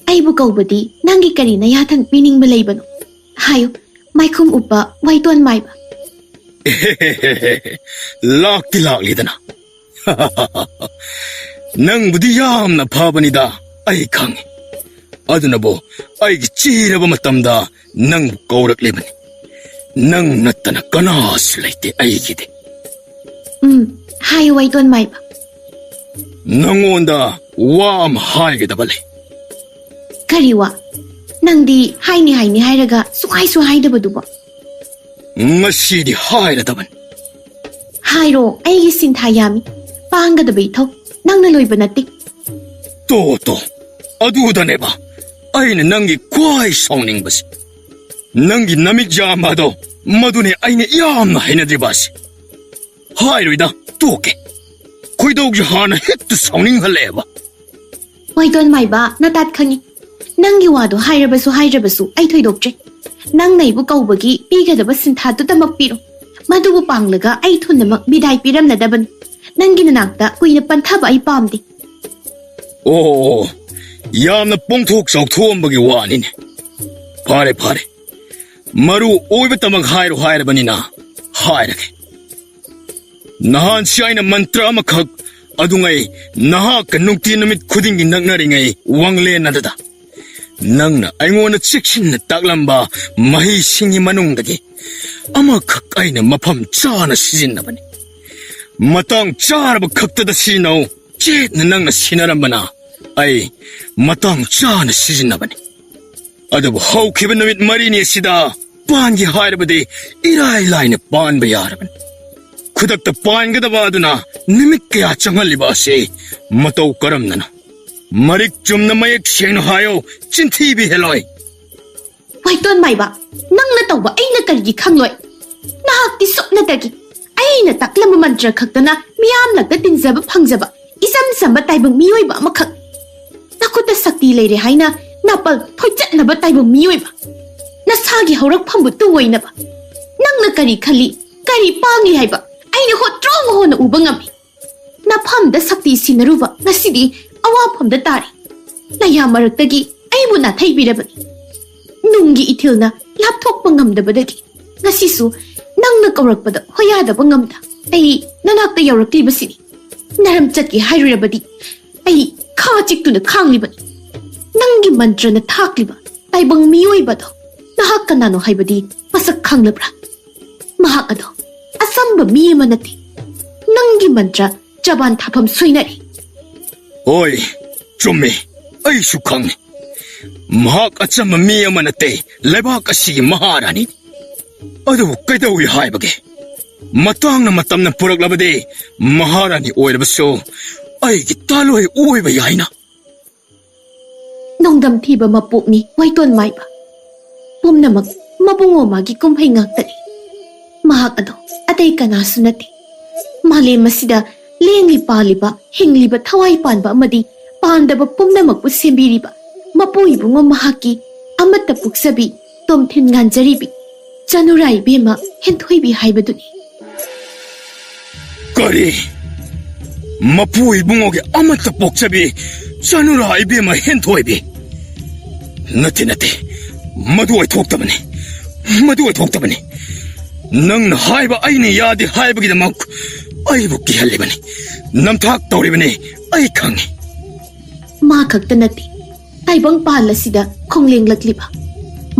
ꯑꯩꯕꯨ ꯀꯧꯕꯗꯤ ꯅꯪꯒꯤ ꯀꯔꯤꯅ ꯌꯥꯊꯪ ꯄꯤꯅꯤꯡꯕ ꯂꯩꯕꯅꯣ ꯍꯥꯏꯌꯨ ꯃꯥꯏꯈꯨꯝ ꯎꯞꯄ ꯋꯥꯏꯇꯣꯟ ꯃꯥꯏꯕ ꯂꯥꯛꯇꯤ ꯂꯥꯛꯂꯤꯗꯅ ꯅꯪꯕꯨꯗꯤ ꯌꯥꯝꯅ ꯐꯕꯅꯤꯗ ꯑꯩ ꯈꯪꯉꯤ ꯑꯗꯨꯅꯕꯨ ꯑꯩꯒꯤ ꯆꯤꯔꯕ ꯃꯇꯝꯗ ꯅꯪꯕꯨ ꯀꯧꯔꯛꯂꯤꯕꯅꯤ ꯅꯪ ꯅꯠꯇꯅ ꯀꯅꯥꯁꯨ ꯂꯩꯇꯦ ꯑꯩꯒꯤꯗꯤ ꯍꯥꯏꯌꯨ ꯋꯥꯏꯇꯣꯟ ꯃꯥꯏꯕ ꯅꯪꯉꯣꯟꯗ ꯋꯥ ꯑꯃ ꯍꯥꯏꯒꯗꯕ ꯂꯩ ꯀꯔꯤ ꯋꯥ ꯅꯪꯗꯤ ꯍꯥꯏꯅꯤ ꯍꯥꯏꯔꯒ ꯁꯨꯡꯍꯥꯏꯁꯨ ꯍꯥꯏꯗꯕꯗꯨꯕꯣ ꯉꯁꯤꯗꯤ ꯍꯥꯏꯔꯗꯕꯅꯤ ꯍꯥꯏꯔꯣ ꯑꯩꯒꯤ ꯁꯤꯟꯊꯥ ꯌꯥꯝꯃꯤ ꯄꯥꯡꯒꯗꯕ ꯏꯊꯧ ꯅꯪꯅ ꯂꯣꯏꯕ ꯅꯠꯇꯦ ꯇꯣ ꯑꯗꯨꯗꯅꯦꯕ ꯑꯩꯅ ꯅꯪꯒꯤ ꯈ꯭ꯋꯥꯏ ꯁꯥꯎꯅꯤꯡꯕꯁꯤ ꯅꯪꯒꯤ ꯅꯃꯤꯠ ꯌꯥꯝꯕꯗꯣ ꯃꯗꯨꯅꯦ ꯑꯩꯅ ꯌꯥꯝꯅ ꯍꯩꯅꯗ꯭ꯔꯤꯕꯁꯤ ꯍꯥꯏꯔꯣꯏꯗ ꯇꯣꯛꯀꯦ ꯈꯣꯏꯗꯧꯁꯦ ꯍꯥꯟꯅ ꯍꯦꯛꯇ ꯁꯥꯎꯅꯤꯡꯍꯜꯂꯦꯕ ꯋꯥꯏꯇꯣꯟ ꯃꯥꯏꯕ ꯅꯇꯥꯠ ꯈꯪꯉꯤ ꯅꯪꯒꯤ ꯋꯥꯗꯣ ꯍꯥꯏꯔꯕꯁꯨ ꯍꯥꯏꯗ꯭ꯔꯕꯁꯨ ꯑꯩ ꯊꯣꯏꯗꯣꯛꯇ꯭ꯔꯦ ꯅꯪꯅ ꯑꯩꯕꯨ ꯀꯧꯕꯒꯤ ꯄꯤꯒꯗꯕ ꯁꯤꯟꯊꯥꯗꯨꯗꯃꯛ ꯄꯤꯔꯣ ꯃꯗꯨꯕꯨ ꯄꯥꯡꯂꯒ ꯑꯩ ꯊꯨꯅꯃꯛ ꯕꯤꯗꯥꯏ ꯄꯤꯔꯝꯂꯗꯕꯅꯤ ꯅꯪꯒꯤ ꯅꯅꯥꯛꯇ ꯀꯨꯏꯅ ꯄꯟꯊꯕ ꯑꯩ ꯄꯥꯝꯗꯦ ꯑꯣ ꯌꯥꯝꯅ ꯄꯣꯡꯊꯣꯛ ꯆꯥꯎꯊꯣꯛꯑꯝꯕꯒꯤ ꯋꯥꯅꯤꯅꯦ ꯐꯔꯦ ꯃꯔꯨ ꯑꯣꯏꯕꯇꯃꯛ ꯍꯥꯏꯔꯣ ꯍꯥꯏꯔꯕꯅꯤꯅ ꯍꯥꯏꯔꯒꯦ ꯅꯍꯥꯟꯁꯤ ꯑꯩꯅ ꯃꯟꯇ꯭ꯔ ꯑꯃꯈꯛ ꯑꯗꯨꯉꯩ ꯅꯍꯥꯛꯀ ꯅꯨꯡꯇꯤ ꯅꯨꯃꯤꯠ ꯈꯨꯗꯤꯡꯒꯤ ꯅꯛꯅꯔꯤꯉꯩ ꯋꯥꯡꯂꯦꯟ ꯑꯗꯨꯗ ꯅꯪꯅ ꯑꯩꯉꯣꯟꯗ ꯆꯦꯛꯁꯤꯟꯅ ꯇꯥꯛꯂꯝꯕ ꯃꯍꯩꯁꯤꯡꯒꯤ ꯃꯅꯨꯡꯗꯒꯤ ꯑꯃꯈꯛ ꯑꯩꯅ ꯃꯐꯝ ꯆꯥꯅ ꯁꯤꯖꯤꯟꯅꯕꯅꯤ ꯃꯇꯥꯡ ꯆꯥꯔꯕ ꯈꯛꯇꯗ ꯁꯤꯖꯤꯟꯅꯧ ꯆꯦꯠꯅ ꯅꯪꯅ ꯁꯤꯟꯅꯔꯝꯕꯅ ꯑꯩ ꯃꯇꯥꯡ ꯆꯥꯅ ꯁꯤꯖꯤꯟꯅꯕꯅꯤ ꯑꯗꯨꯕꯨ ꯍꯧꯈꯤꯕ ꯅꯨꯃꯤꯠ ꯃꯔꯤꯅꯤ ꯑꯁꯤꯗ ꯄꯥꯟꯒꯦ ꯍꯥꯏꯔꯕꯗꯤ ꯏꯔꯥꯏ ꯂꯥꯏꯅ ꯄꯥꯟꯕ ꯌꯥꯔꯕꯅꯤ ꯈꯨꯗꯛꯇ ꯄꯥꯟꯒꯗꯕ ꯑꯗꯨꯅ ꯅꯨꯃꯤꯠ ꯀꯌꯥ ꯆꯪꯍꯜꯂꯤꯕ ꯑꯁꯤ ꯃꯇꯧ ꯀꯔꯝꯅꯅꯣ ꯃꯔꯤꯛ ꯆꯨꯝꯅ ꯃꯌꯦꯛ ꯁꯦꯡꯅ ꯍꯥꯏꯌꯣ ꯆꯤꯟꯊꯤꯕꯤ ꯍꯦꯜꯂꯣꯏ ꯋꯥꯏꯇꯣꯟ ꯃꯥꯏꯕ ꯅꯪꯅ ꯇꯧꯕ ꯑꯩꯅ ꯀꯔꯤꯒꯤ ꯈꯪꯂꯣꯏ ꯅꯍꯥꯛꯇꯤ ꯁꯨꯞꯅꯇꯒꯤ ꯑꯩꯅ ꯇꯥꯛꯂꯝꯕ ꯃꯟꯇ꯭ꯔ ꯈꯛꯇꯅ ꯃꯤꯌꯥꯝꯂꯛꯇ ꯇꯤꯟꯖꯕ ꯐꯪꯖꯕ ꯏꯆꯝ ꯆꯝꯕ ꯇꯥꯏꯕꯪ ꯃꯤꯑꯣꯏꯕ ꯑꯃꯈꯛ ꯅꯈꯨꯠꯇ ꯁꯛꯇꯤ ꯂꯩꯔꯦ ꯍꯥꯏꯅ ꯅꯥꯄꯜ ꯊꯣꯏꯆꯠꯅꯕ ꯇꯥꯏꯕꯪ ꯃꯤꯑꯣꯏꯕ ꯅꯁꯥꯒꯤ ꯍꯧꯔꯛꯐꯝꯕꯨ ꯇꯨꯡꯑꯣꯏꯅꯕ ꯅꯪꯅ ꯀꯔꯤ ꯈꯜꯂꯤ ꯀꯔꯤ ꯄꯥꯡꯂꯤ ꯍꯥꯏꯕ ꯑꯩꯅ ꯍꯣꯠꯇ꯭ꯔꯣꯡ ꯍꯣꯟꯅ ꯎꯕ ꯉꯝꯃꯤ ꯅꯐꯝꯗ ꯁꯛꯇꯤ ꯁꯤꯟꯅꯔꯨꯕ ꯉꯁꯤꯗꯤ ꯑꯋꯥꯐꯝꯗ ꯇꯥꯔꯤ ꯅꯌꯥ ꯃꯔꯛꯇꯒꯤ ꯑꯩꯕꯨ ꯅꯥꯊꯩꯕꯤꯔꯕꯅꯤ ꯅꯨꯡꯒꯤ ꯏꯊꯤꯜꯅ ꯂꯥꯞꯊꯣꯛꯄ ꯉꯝꯗꯕꯗꯒꯤ ꯉꯁꯤꯁꯨ ꯅꯪꯅ ꯀꯧꯔꯛꯄꯗ ꯍꯣꯌꯥꯗꯕ ꯉꯝꯗ ꯑꯩ ꯅꯅꯥꯛꯇ ꯌꯧꯔꯛꯂꯤꯕꯁꯤꯅꯤ ꯅꯔꯝ ꯆꯠꯀꯦ ꯍꯥꯏꯔꯨꯔꯕꯗꯤ ꯑꯩ ꯈꯥ ꯆꯤꯛꯇꯨꯅ ꯈꯥꯡꯂꯤꯕꯅꯤ ꯅꯪꯒꯤ ꯃꯟꯇ꯭ꯔꯅ ꯊꯥꯛꯂꯤꯕ ꯇꯥꯏꯕꯪ ꯃꯤꯑꯣꯏꯕꯗꯣ ꯅꯍꯥꯛ ꯀꯅꯥꯅꯣ ꯍꯥꯏꯕꯗꯤ ꯃꯁꯛ ꯈꯪꯂꯕ꯭ꯔꯥ ꯃꯍꯥꯛ ꯑꯗꯣ ꯑꯁꯝꯕ ꯃꯤ ꯑꯃ ꯅꯠꯇꯦ ꯅꯪꯒꯤ ꯃꯟꯇ꯭ꯔ ꯆꯕꯥꯟ ꯊꯥꯐꯝ ꯁꯣꯏꯅꯔꯤ ꯍꯣꯏ ꯆꯨꯝꯃꯤ ꯑꯩꯁꯨ ꯈꯪꯉꯤ ꯃꯍꯥꯛ ꯑꯆꯝꯕ ꯃꯤ ꯑꯃ ꯅꯠꯇꯦ ꯂꯩꯕꯥꯛ ꯑꯁꯤꯒꯤ ꯃꯍꯥꯔꯥꯅꯤ ꯑꯗꯨꯕꯨ ꯀꯩꯗꯧꯏ ꯍꯥꯏꯕꯒꯦ ꯃꯇꯥꯡꯅ ꯃꯇꯝꯅ ꯄꯨꯔꯛꯂꯕꯗꯤ ꯃꯍꯥꯔꯥꯅꯤ ꯑꯣꯏꯔꯕꯁꯨ ꯑꯩꯒꯤ ꯇꯥꯂꯣꯏ ꯑꯣꯏꯕ ꯌꯥꯏꯅ ꯅꯣꯡꯗꯝ ꯊꯤꯕ ꯃꯄꯣꯛꯅꯤ ꯋꯥꯏꯇꯣꯟ ꯃꯥꯏꯕ ꯄꯨꯝꯅꯃꯛ ꯃꯕꯨꯡ ꯃꯧꯃꯥꯒꯤ ꯀꯨꯝꯍꯩ ꯉꯥꯛꯇꯅꯤ ꯃꯍꯥꯛ ꯑꯗꯣ ꯑꯇꯩ ꯀꯅꯥꯁꯨ ꯅꯠꯇꯦ ꯃꯥꯂꯦꯝ ꯑꯁꯤꯗ ꯂꯦꯡꯂꯤ ꯄꯥꯜꯂꯤꯕ ꯍꯤꯡꯂꯤꯕ ꯊꯋꯥꯏ ꯄꯥꯟꯕ ꯑꯃꯗꯤ ꯄꯥꯟꯗꯕ ꯄꯨꯝꯅꯃꯛꯄꯨ ꯁꯦꯝꯕꯤꯔꯤꯕ ꯃꯄꯨ ꯏꯕꯨꯡꯉꯣ ꯃꯍꯥꯛꯀꯤ ꯑꯃꯠꯇ ꯄꯨꯛꯆꯕꯤ ꯇꯣꯝꯊꯤꯟ ꯉꯥꯟꯖꯔꯤꯕꯤ ꯆꯅꯨꯔꯥ ꯏꯕꯦꯝꯃ ꯍꯦꯟꯊꯣꯏꯕꯤ ꯍꯥꯏꯕꯗꯨꯅꯤ ꯀꯔꯤ ꯃꯄꯨ ꯏꯕꯨꯡꯉꯣꯒꯤ ꯑꯃꯠꯇ ꯄꯣꯛꯆꯕꯤ ꯆꯅꯨꯔꯥ ꯏꯕꯦꯝꯃ ꯍꯦꯟꯊꯣꯏꯕꯤ ꯅꯠꯇꯦ ꯃꯗꯨ ꯑꯣꯏꯊꯣꯛꯇꯕꯅꯤ ꯅꯪꯅ ꯍꯥꯏꯕ ꯑꯩꯅ ꯌꯥꯗꯦ ꯍꯥꯏꯕꯒꯤꯗꯃꯛ ꯑꯩꯕꯨ ꯀꯤꯍꯜꯂꯤꯕꯅꯤ ꯅꯝꯊꯥꯛ ꯇꯧꯔꯤꯕꯅꯤ ꯑꯩ ꯈꯪꯉꯤ ꯃꯥ ꯈꯛꯇ ꯅꯠꯇꯦ ꯇꯥꯏꯕꯪ ꯄꯥꯜ ꯑꯁꯤꯗ ꯈꯣꯡꯂꯦꯡꯂꯛꯂꯤꯕ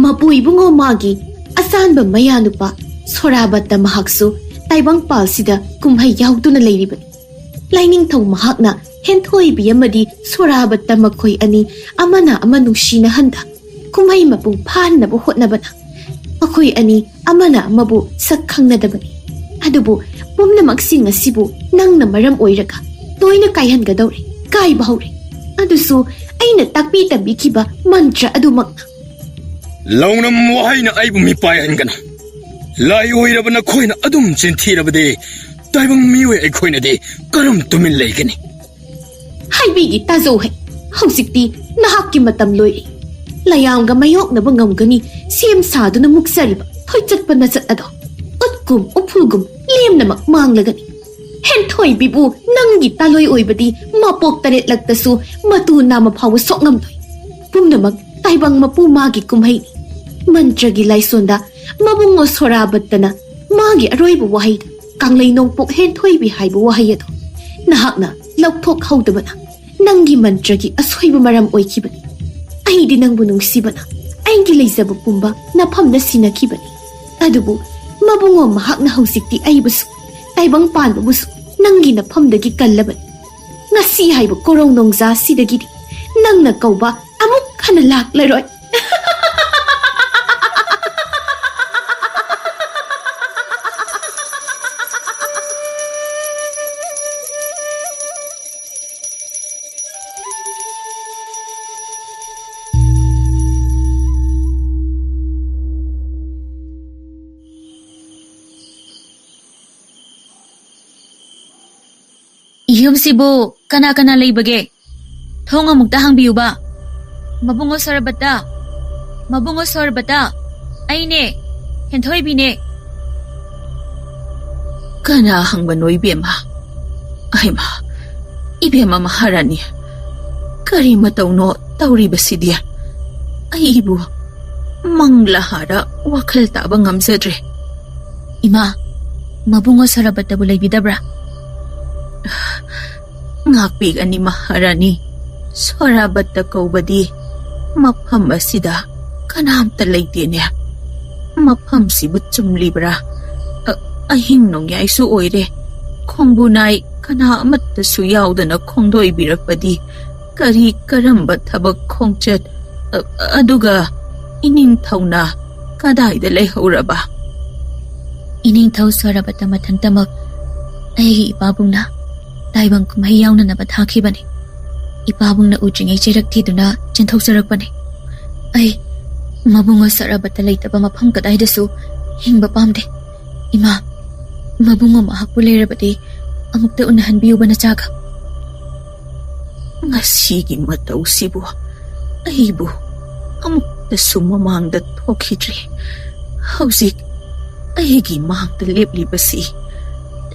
ꯃꯄꯨ ꯏꯕꯨꯡꯉꯣ ꯃꯥꯒꯤ ꯑꯆꯥꯟꯕ ꯃꯌꯥꯅꯨꯄꯥ ꯁꯣꯔꯥꯕꯠꯇ ꯃꯍꯥꯛꯁꯨ ꯇꯥꯏꯕꯪ ꯄꯥꯜꯁꯤꯗ ꯀꯨꯝꯍꯩ ꯌꯥꯎꯗꯨꯅ ꯂꯩꯔꯤꯕꯅꯤ ꯂꯥꯏꯅꯤꯡꯊꯧ ꯃꯍꯥꯛꯅ ꯍꯦꯟꯊꯣꯏꯕꯤ ꯑꯃꯗꯤ ꯁꯣꯔꯥꯕꯠꯇ ꯃꯈꯣꯏ ꯑꯅꯤ ꯑꯃꯅ ꯑꯃ ꯅꯨꯡꯁꯤꯅꯍꯟꯗ ꯀꯨꯝꯍꯩ ꯃꯄꯨꯡ ꯐꯥꯅꯕ ꯍꯣꯠꯅꯕꯅ ꯃꯈꯣꯏ ꯑꯅꯤ ꯑꯃꯅ ꯑꯃꯕꯨ ꯁꯛ ꯈꯪꯅꯗꯕꯅꯤ ꯑꯗꯨꯕꯨ ꯄꯨꯝꯅꯃꯛꯁꯤꯡ ꯑꯁꯤꯕꯨ ꯅꯪꯅ ꯃꯔꯝ ꯑꯣꯏꯔꯒ ꯂꯣꯏꯅ ꯀꯥꯏꯍꯟꯒꯗꯧꯔꯦ, ꯀꯥꯏꯕ ꯍꯧꯔꯦ, ꯑꯗꯨꯁꯨ ꯑꯩꯅ ꯇꯥꯛꯄꯤ ꯇꯝꯕꯤꯈꯤꯕ ꯃꯟꯇ꯭ꯔ ꯑꯗꯨꯃꯛꯅ. ꯂꯧꯅꯝ ꯋꯥꯍꯩꯅ ꯑꯩꯕꯨ ꯃꯤꯄꯥꯏꯍꯟꯒꯅꯨ. ꯂꯥꯏ ꯑꯣꯏꯔꯕ ꯅꯈꯣꯏꯅ ꯑꯗꯨꯝ ꯆꯤꯟꯊꯤꯔꯕꯗꯤ ꯇꯥꯏꯕꯪ ꯃꯤꯑꯣꯏ ꯑꯩꯈꯣꯏꯅꯗꯤ ꯀꯔꯝ ꯇꯨꯃꯤꯟ ꯂꯩꯒꯅꯤ? ꯍꯥꯏꯕꯤꯒꯤ ꯇꯥꯖꯧꯍꯩ, ꯍꯧꯖꯤꯛꯇꯤ ꯅꯍꯥꯛꯀꯤ ꯃꯇꯝ ꯂꯣꯏꯔꯦ. ꯂꯌꯥꯝꯒ ꯃꯥꯌꯣꯛꯅꯕ ꯉꯝꯒꯅꯤ ꯁꯦꯝ ꯁꯥꯗꯨꯅ ꯃꯨꯛꯆꯔꯤꯕ ꯊꯣꯏꯆꯠꯄ ꯅꯆꯠ ꯑꯗꯣ ꯎꯠꯀꯨꯝ ꯎꯐꯨꯜꯒꯨꯝ ꯂꯦꯝꯅꯃꯛ ꯃꯥꯡꯂꯒꯅꯤ. ꯍꯦꯟꯊꯣꯏꯕꯤꯕꯨ ꯅꯪꯒꯤ ꯇꯥꯂꯣꯏ ꯑꯣꯏꯕꯗꯤ ꯃꯄꯣꯛ ꯇꯔꯦꯠꯂꯛꯇꯁꯨ ꯃꯇꯨ ꯅꯥꯝꯃ ꯐꯥꯎꯕ ꯁꯣꯛꯉꯝꯂꯣꯏ. ꯄꯨꯝꯅꯃꯛ ꯇꯥꯏꯕꯪ ꯃꯄꯨ ꯃꯥꯒꯤ ꯀꯨꯝꯍꯩꯅꯤ. ꯃꯟꯇ꯭ꯔꯒꯤ ꯂꯥꯏꯁꯣꯟꯗ ꯃꯕꯨꯡꯉꯣ ꯁꯣꯔꯥꯕꯠꯇꯅ ꯃꯥꯒꯤ ꯑꯔꯣꯏꯕ ꯋꯥꯍꯩꯗ ꯀꯪꯂꯩ ꯅꯣꯡꯄꯣꯛ ꯍꯦꯟꯊꯣꯏꯕꯤ ꯍꯥꯏꯕ ꯋꯥꯍꯩ ꯑꯗꯣ ꯅꯍꯥꯛꯅ ꯂꯧꯊꯣꯛꯍꯧꯗꯕꯅ ꯅꯪꯒꯤ ꯃꯟꯇ꯭ꯔꯒꯤ ꯑꯁꯣꯏꯕ ꯃꯔꯝ ꯑꯣꯏꯈꯤꯕꯅꯤ. ꯑꯩꯗꯤ ꯅꯪꯕꯨ ꯅꯨꯡꯁꯤꯕꯅ ꯑꯩꯒꯤ ꯂꯩꯖꯕ ꯄꯨꯝꯕ ꯅꯐꯝꯗ ꯁꯤꯟꯅꯈꯤꯕꯅꯤ. ꯑꯗꯨꯕꯨ ꯃꯕꯨꯡꯉꯣ ꯃꯍꯥꯛꯅ ꯍꯧꯖꯤꯛꯇꯤ ꯑꯩꯕꯨꯁꯨ ꯇꯥꯏꯕꯪ ꯄꯥꯟꯕꯕꯨꯁꯨ ꯅꯪꯒꯤ ꯅꯐꯝꯗꯒꯤ ꯀꯜꯂꯕꯅꯤ. ꯉꯁꯤ ꯍꯥꯏꯕ ꯀꯣꯔꯧ ꯅꯣꯡꯖꯥ ꯁꯤꯗꯒꯤꯗꯤ ꯅꯪꯅ ꯀꯧꯕ ꯑꯃꯨꯛ ꯍꯟꯅ ꯂꯥꯛꯂꯔꯣꯏ. ꯌꯨꯝꯁꯤꯕꯨ ꯀꯅꯥ ꯀꯅꯥ ꯂꯩꯕꯒꯦ? ꯊꯣꯡ ꯑꯃꯨꯛꯇ ꯍꯥꯡꯕꯤꯌꯨꯕ. ꯃꯕꯨꯡꯉꯣ ꯁꯣꯔꯕꯠꯇ, ꯃꯕꯨꯡꯉꯣ ꯁꯣꯔꯕꯠꯇ, ꯑꯩꯅꯦ, ꯍꯦꯟꯊꯣꯏꯕꯤꯅꯦ. ꯀꯅꯥ ꯍꯪꯕꯅꯣ ꯏꯕꯦꯝꯃ? ꯑꯩꯃ, ꯏꯕꯦꯝꯃ ꯃꯍꯥꯔꯥꯅꯤ, ꯀꯔꯤ ꯃꯇꯧꯅꯣ ꯇꯧꯔꯤꯕꯁꯤꯗꯤ? ꯑꯩꯕꯨ ꯃꯪꯂꯥꯍꯥꯔ ꯋꯥꯈꯜ ꯇꯥꯕ ꯉꯝꯖꯗ꯭ꯔꯦ. ꯏꯃꯥ, ꯃꯕꯨꯡꯉꯣ ꯁꯣꯔꯕꯠꯇꯕꯨ ꯂꯩꯕꯤꯗꯕ꯭ꯔꯥ? ꯉꯥꯛꯄꯤꯒꯅꯤ ꯃꯍꯥꯔꯥꯅꯤ. ꯁꯣꯔꯥꯕꯠꯇ ꯀꯧꯕꯗꯤ ꯃꯐꯝ ꯑꯁꯤꯗ ꯀꯅꯥꯝꯇ ꯂꯩꯇꯦꯅꯦ. ꯃꯐꯝꯁꯤꯕꯨ ꯆꯨꯝꯂꯤꯕ꯭ꯔꯥ? ꯑꯍꯤꯡ ꯅꯣꯡꯌꯥꯏꯁꯨ ꯑꯣꯏꯔꯦ. ꯈꯣꯡꯕꯨꯅꯥꯏ ꯀꯅꯥ ꯑꯃꯠꯇꯁꯨ ꯌꯥꯎꯗꯅ ꯈꯣꯡꯗꯣꯏꯕꯤꯔꯛꯄꯗꯤ ꯀꯔꯤ ꯀꯔꯝꯕ ꯊꯕꯛ ꯈꯣꯡꯆꯠ ꯑꯗꯨꯒ ꯏꯅꯤꯡꯊꯧꯅ ꯀꯗꯥꯏꯗ ꯂꯩꯍꯧꯔꯕ? ꯏꯅꯤꯡꯊꯧ ꯁꯣꯔꯕꯠꯇ ꯃꯊꯟꯇꯃꯛ ꯑꯩꯒꯤ ꯏꯄꯥꯕꯨꯡꯅ ꯇꯥꯏꯕꯪ ꯀꯨꯝꯍꯩ ꯌꯥꯎꯅꯅꯕ ꯊꯥꯈꯤꯕꯅꯤ. ꯏꯄꯥꯕꯨꯡꯅ ꯎꯗ꯭ꯔꯤꯉꯩ ꯆꯩꯔꯛ ꯊꯤꯗꯨꯅ ꯆꯦꯟꯊꯣꯛꯆꯔꯛꯄꯅꯤ. ꯑꯩ ꯃꯕꯨꯡꯉꯣ ꯁꯣꯔꯕꯠꯇ ꯂꯩꯇꯕ ꯃꯐꯝ ꯀꯗꯥꯏꯗꯁꯨ ꯍꯤꯡꯕ ꯄꯥꯝꯗꯦ. ꯏꯃꯥ, ꯃꯕꯨꯡꯉꯣ ꯃꯍꯥꯛꯄꯨ ꯂꯩꯔꯕꯗꯤ ꯑꯃꯨꯛꯇ ꯎꯅꯍꯟꯕꯤꯌꯨꯕ ꯅꯆꯥꯒ. ꯉꯁꯤꯒꯤ ꯃꯇꯧꯁꯤꯕꯨ ꯑꯩꯕꯨ ꯑꯃꯨꯛꯇꯁꯨ ꯃꯃꯥꯡꯗ ꯊꯣꯛꯈꯤꯗ꯭ꯔꯤ. ꯍꯧꯖꯤꯛ ꯑꯩꯒꯤ ꯃꯥꯡꯗ ꯂꯦꯞꯂꯤꯕꯁꯤ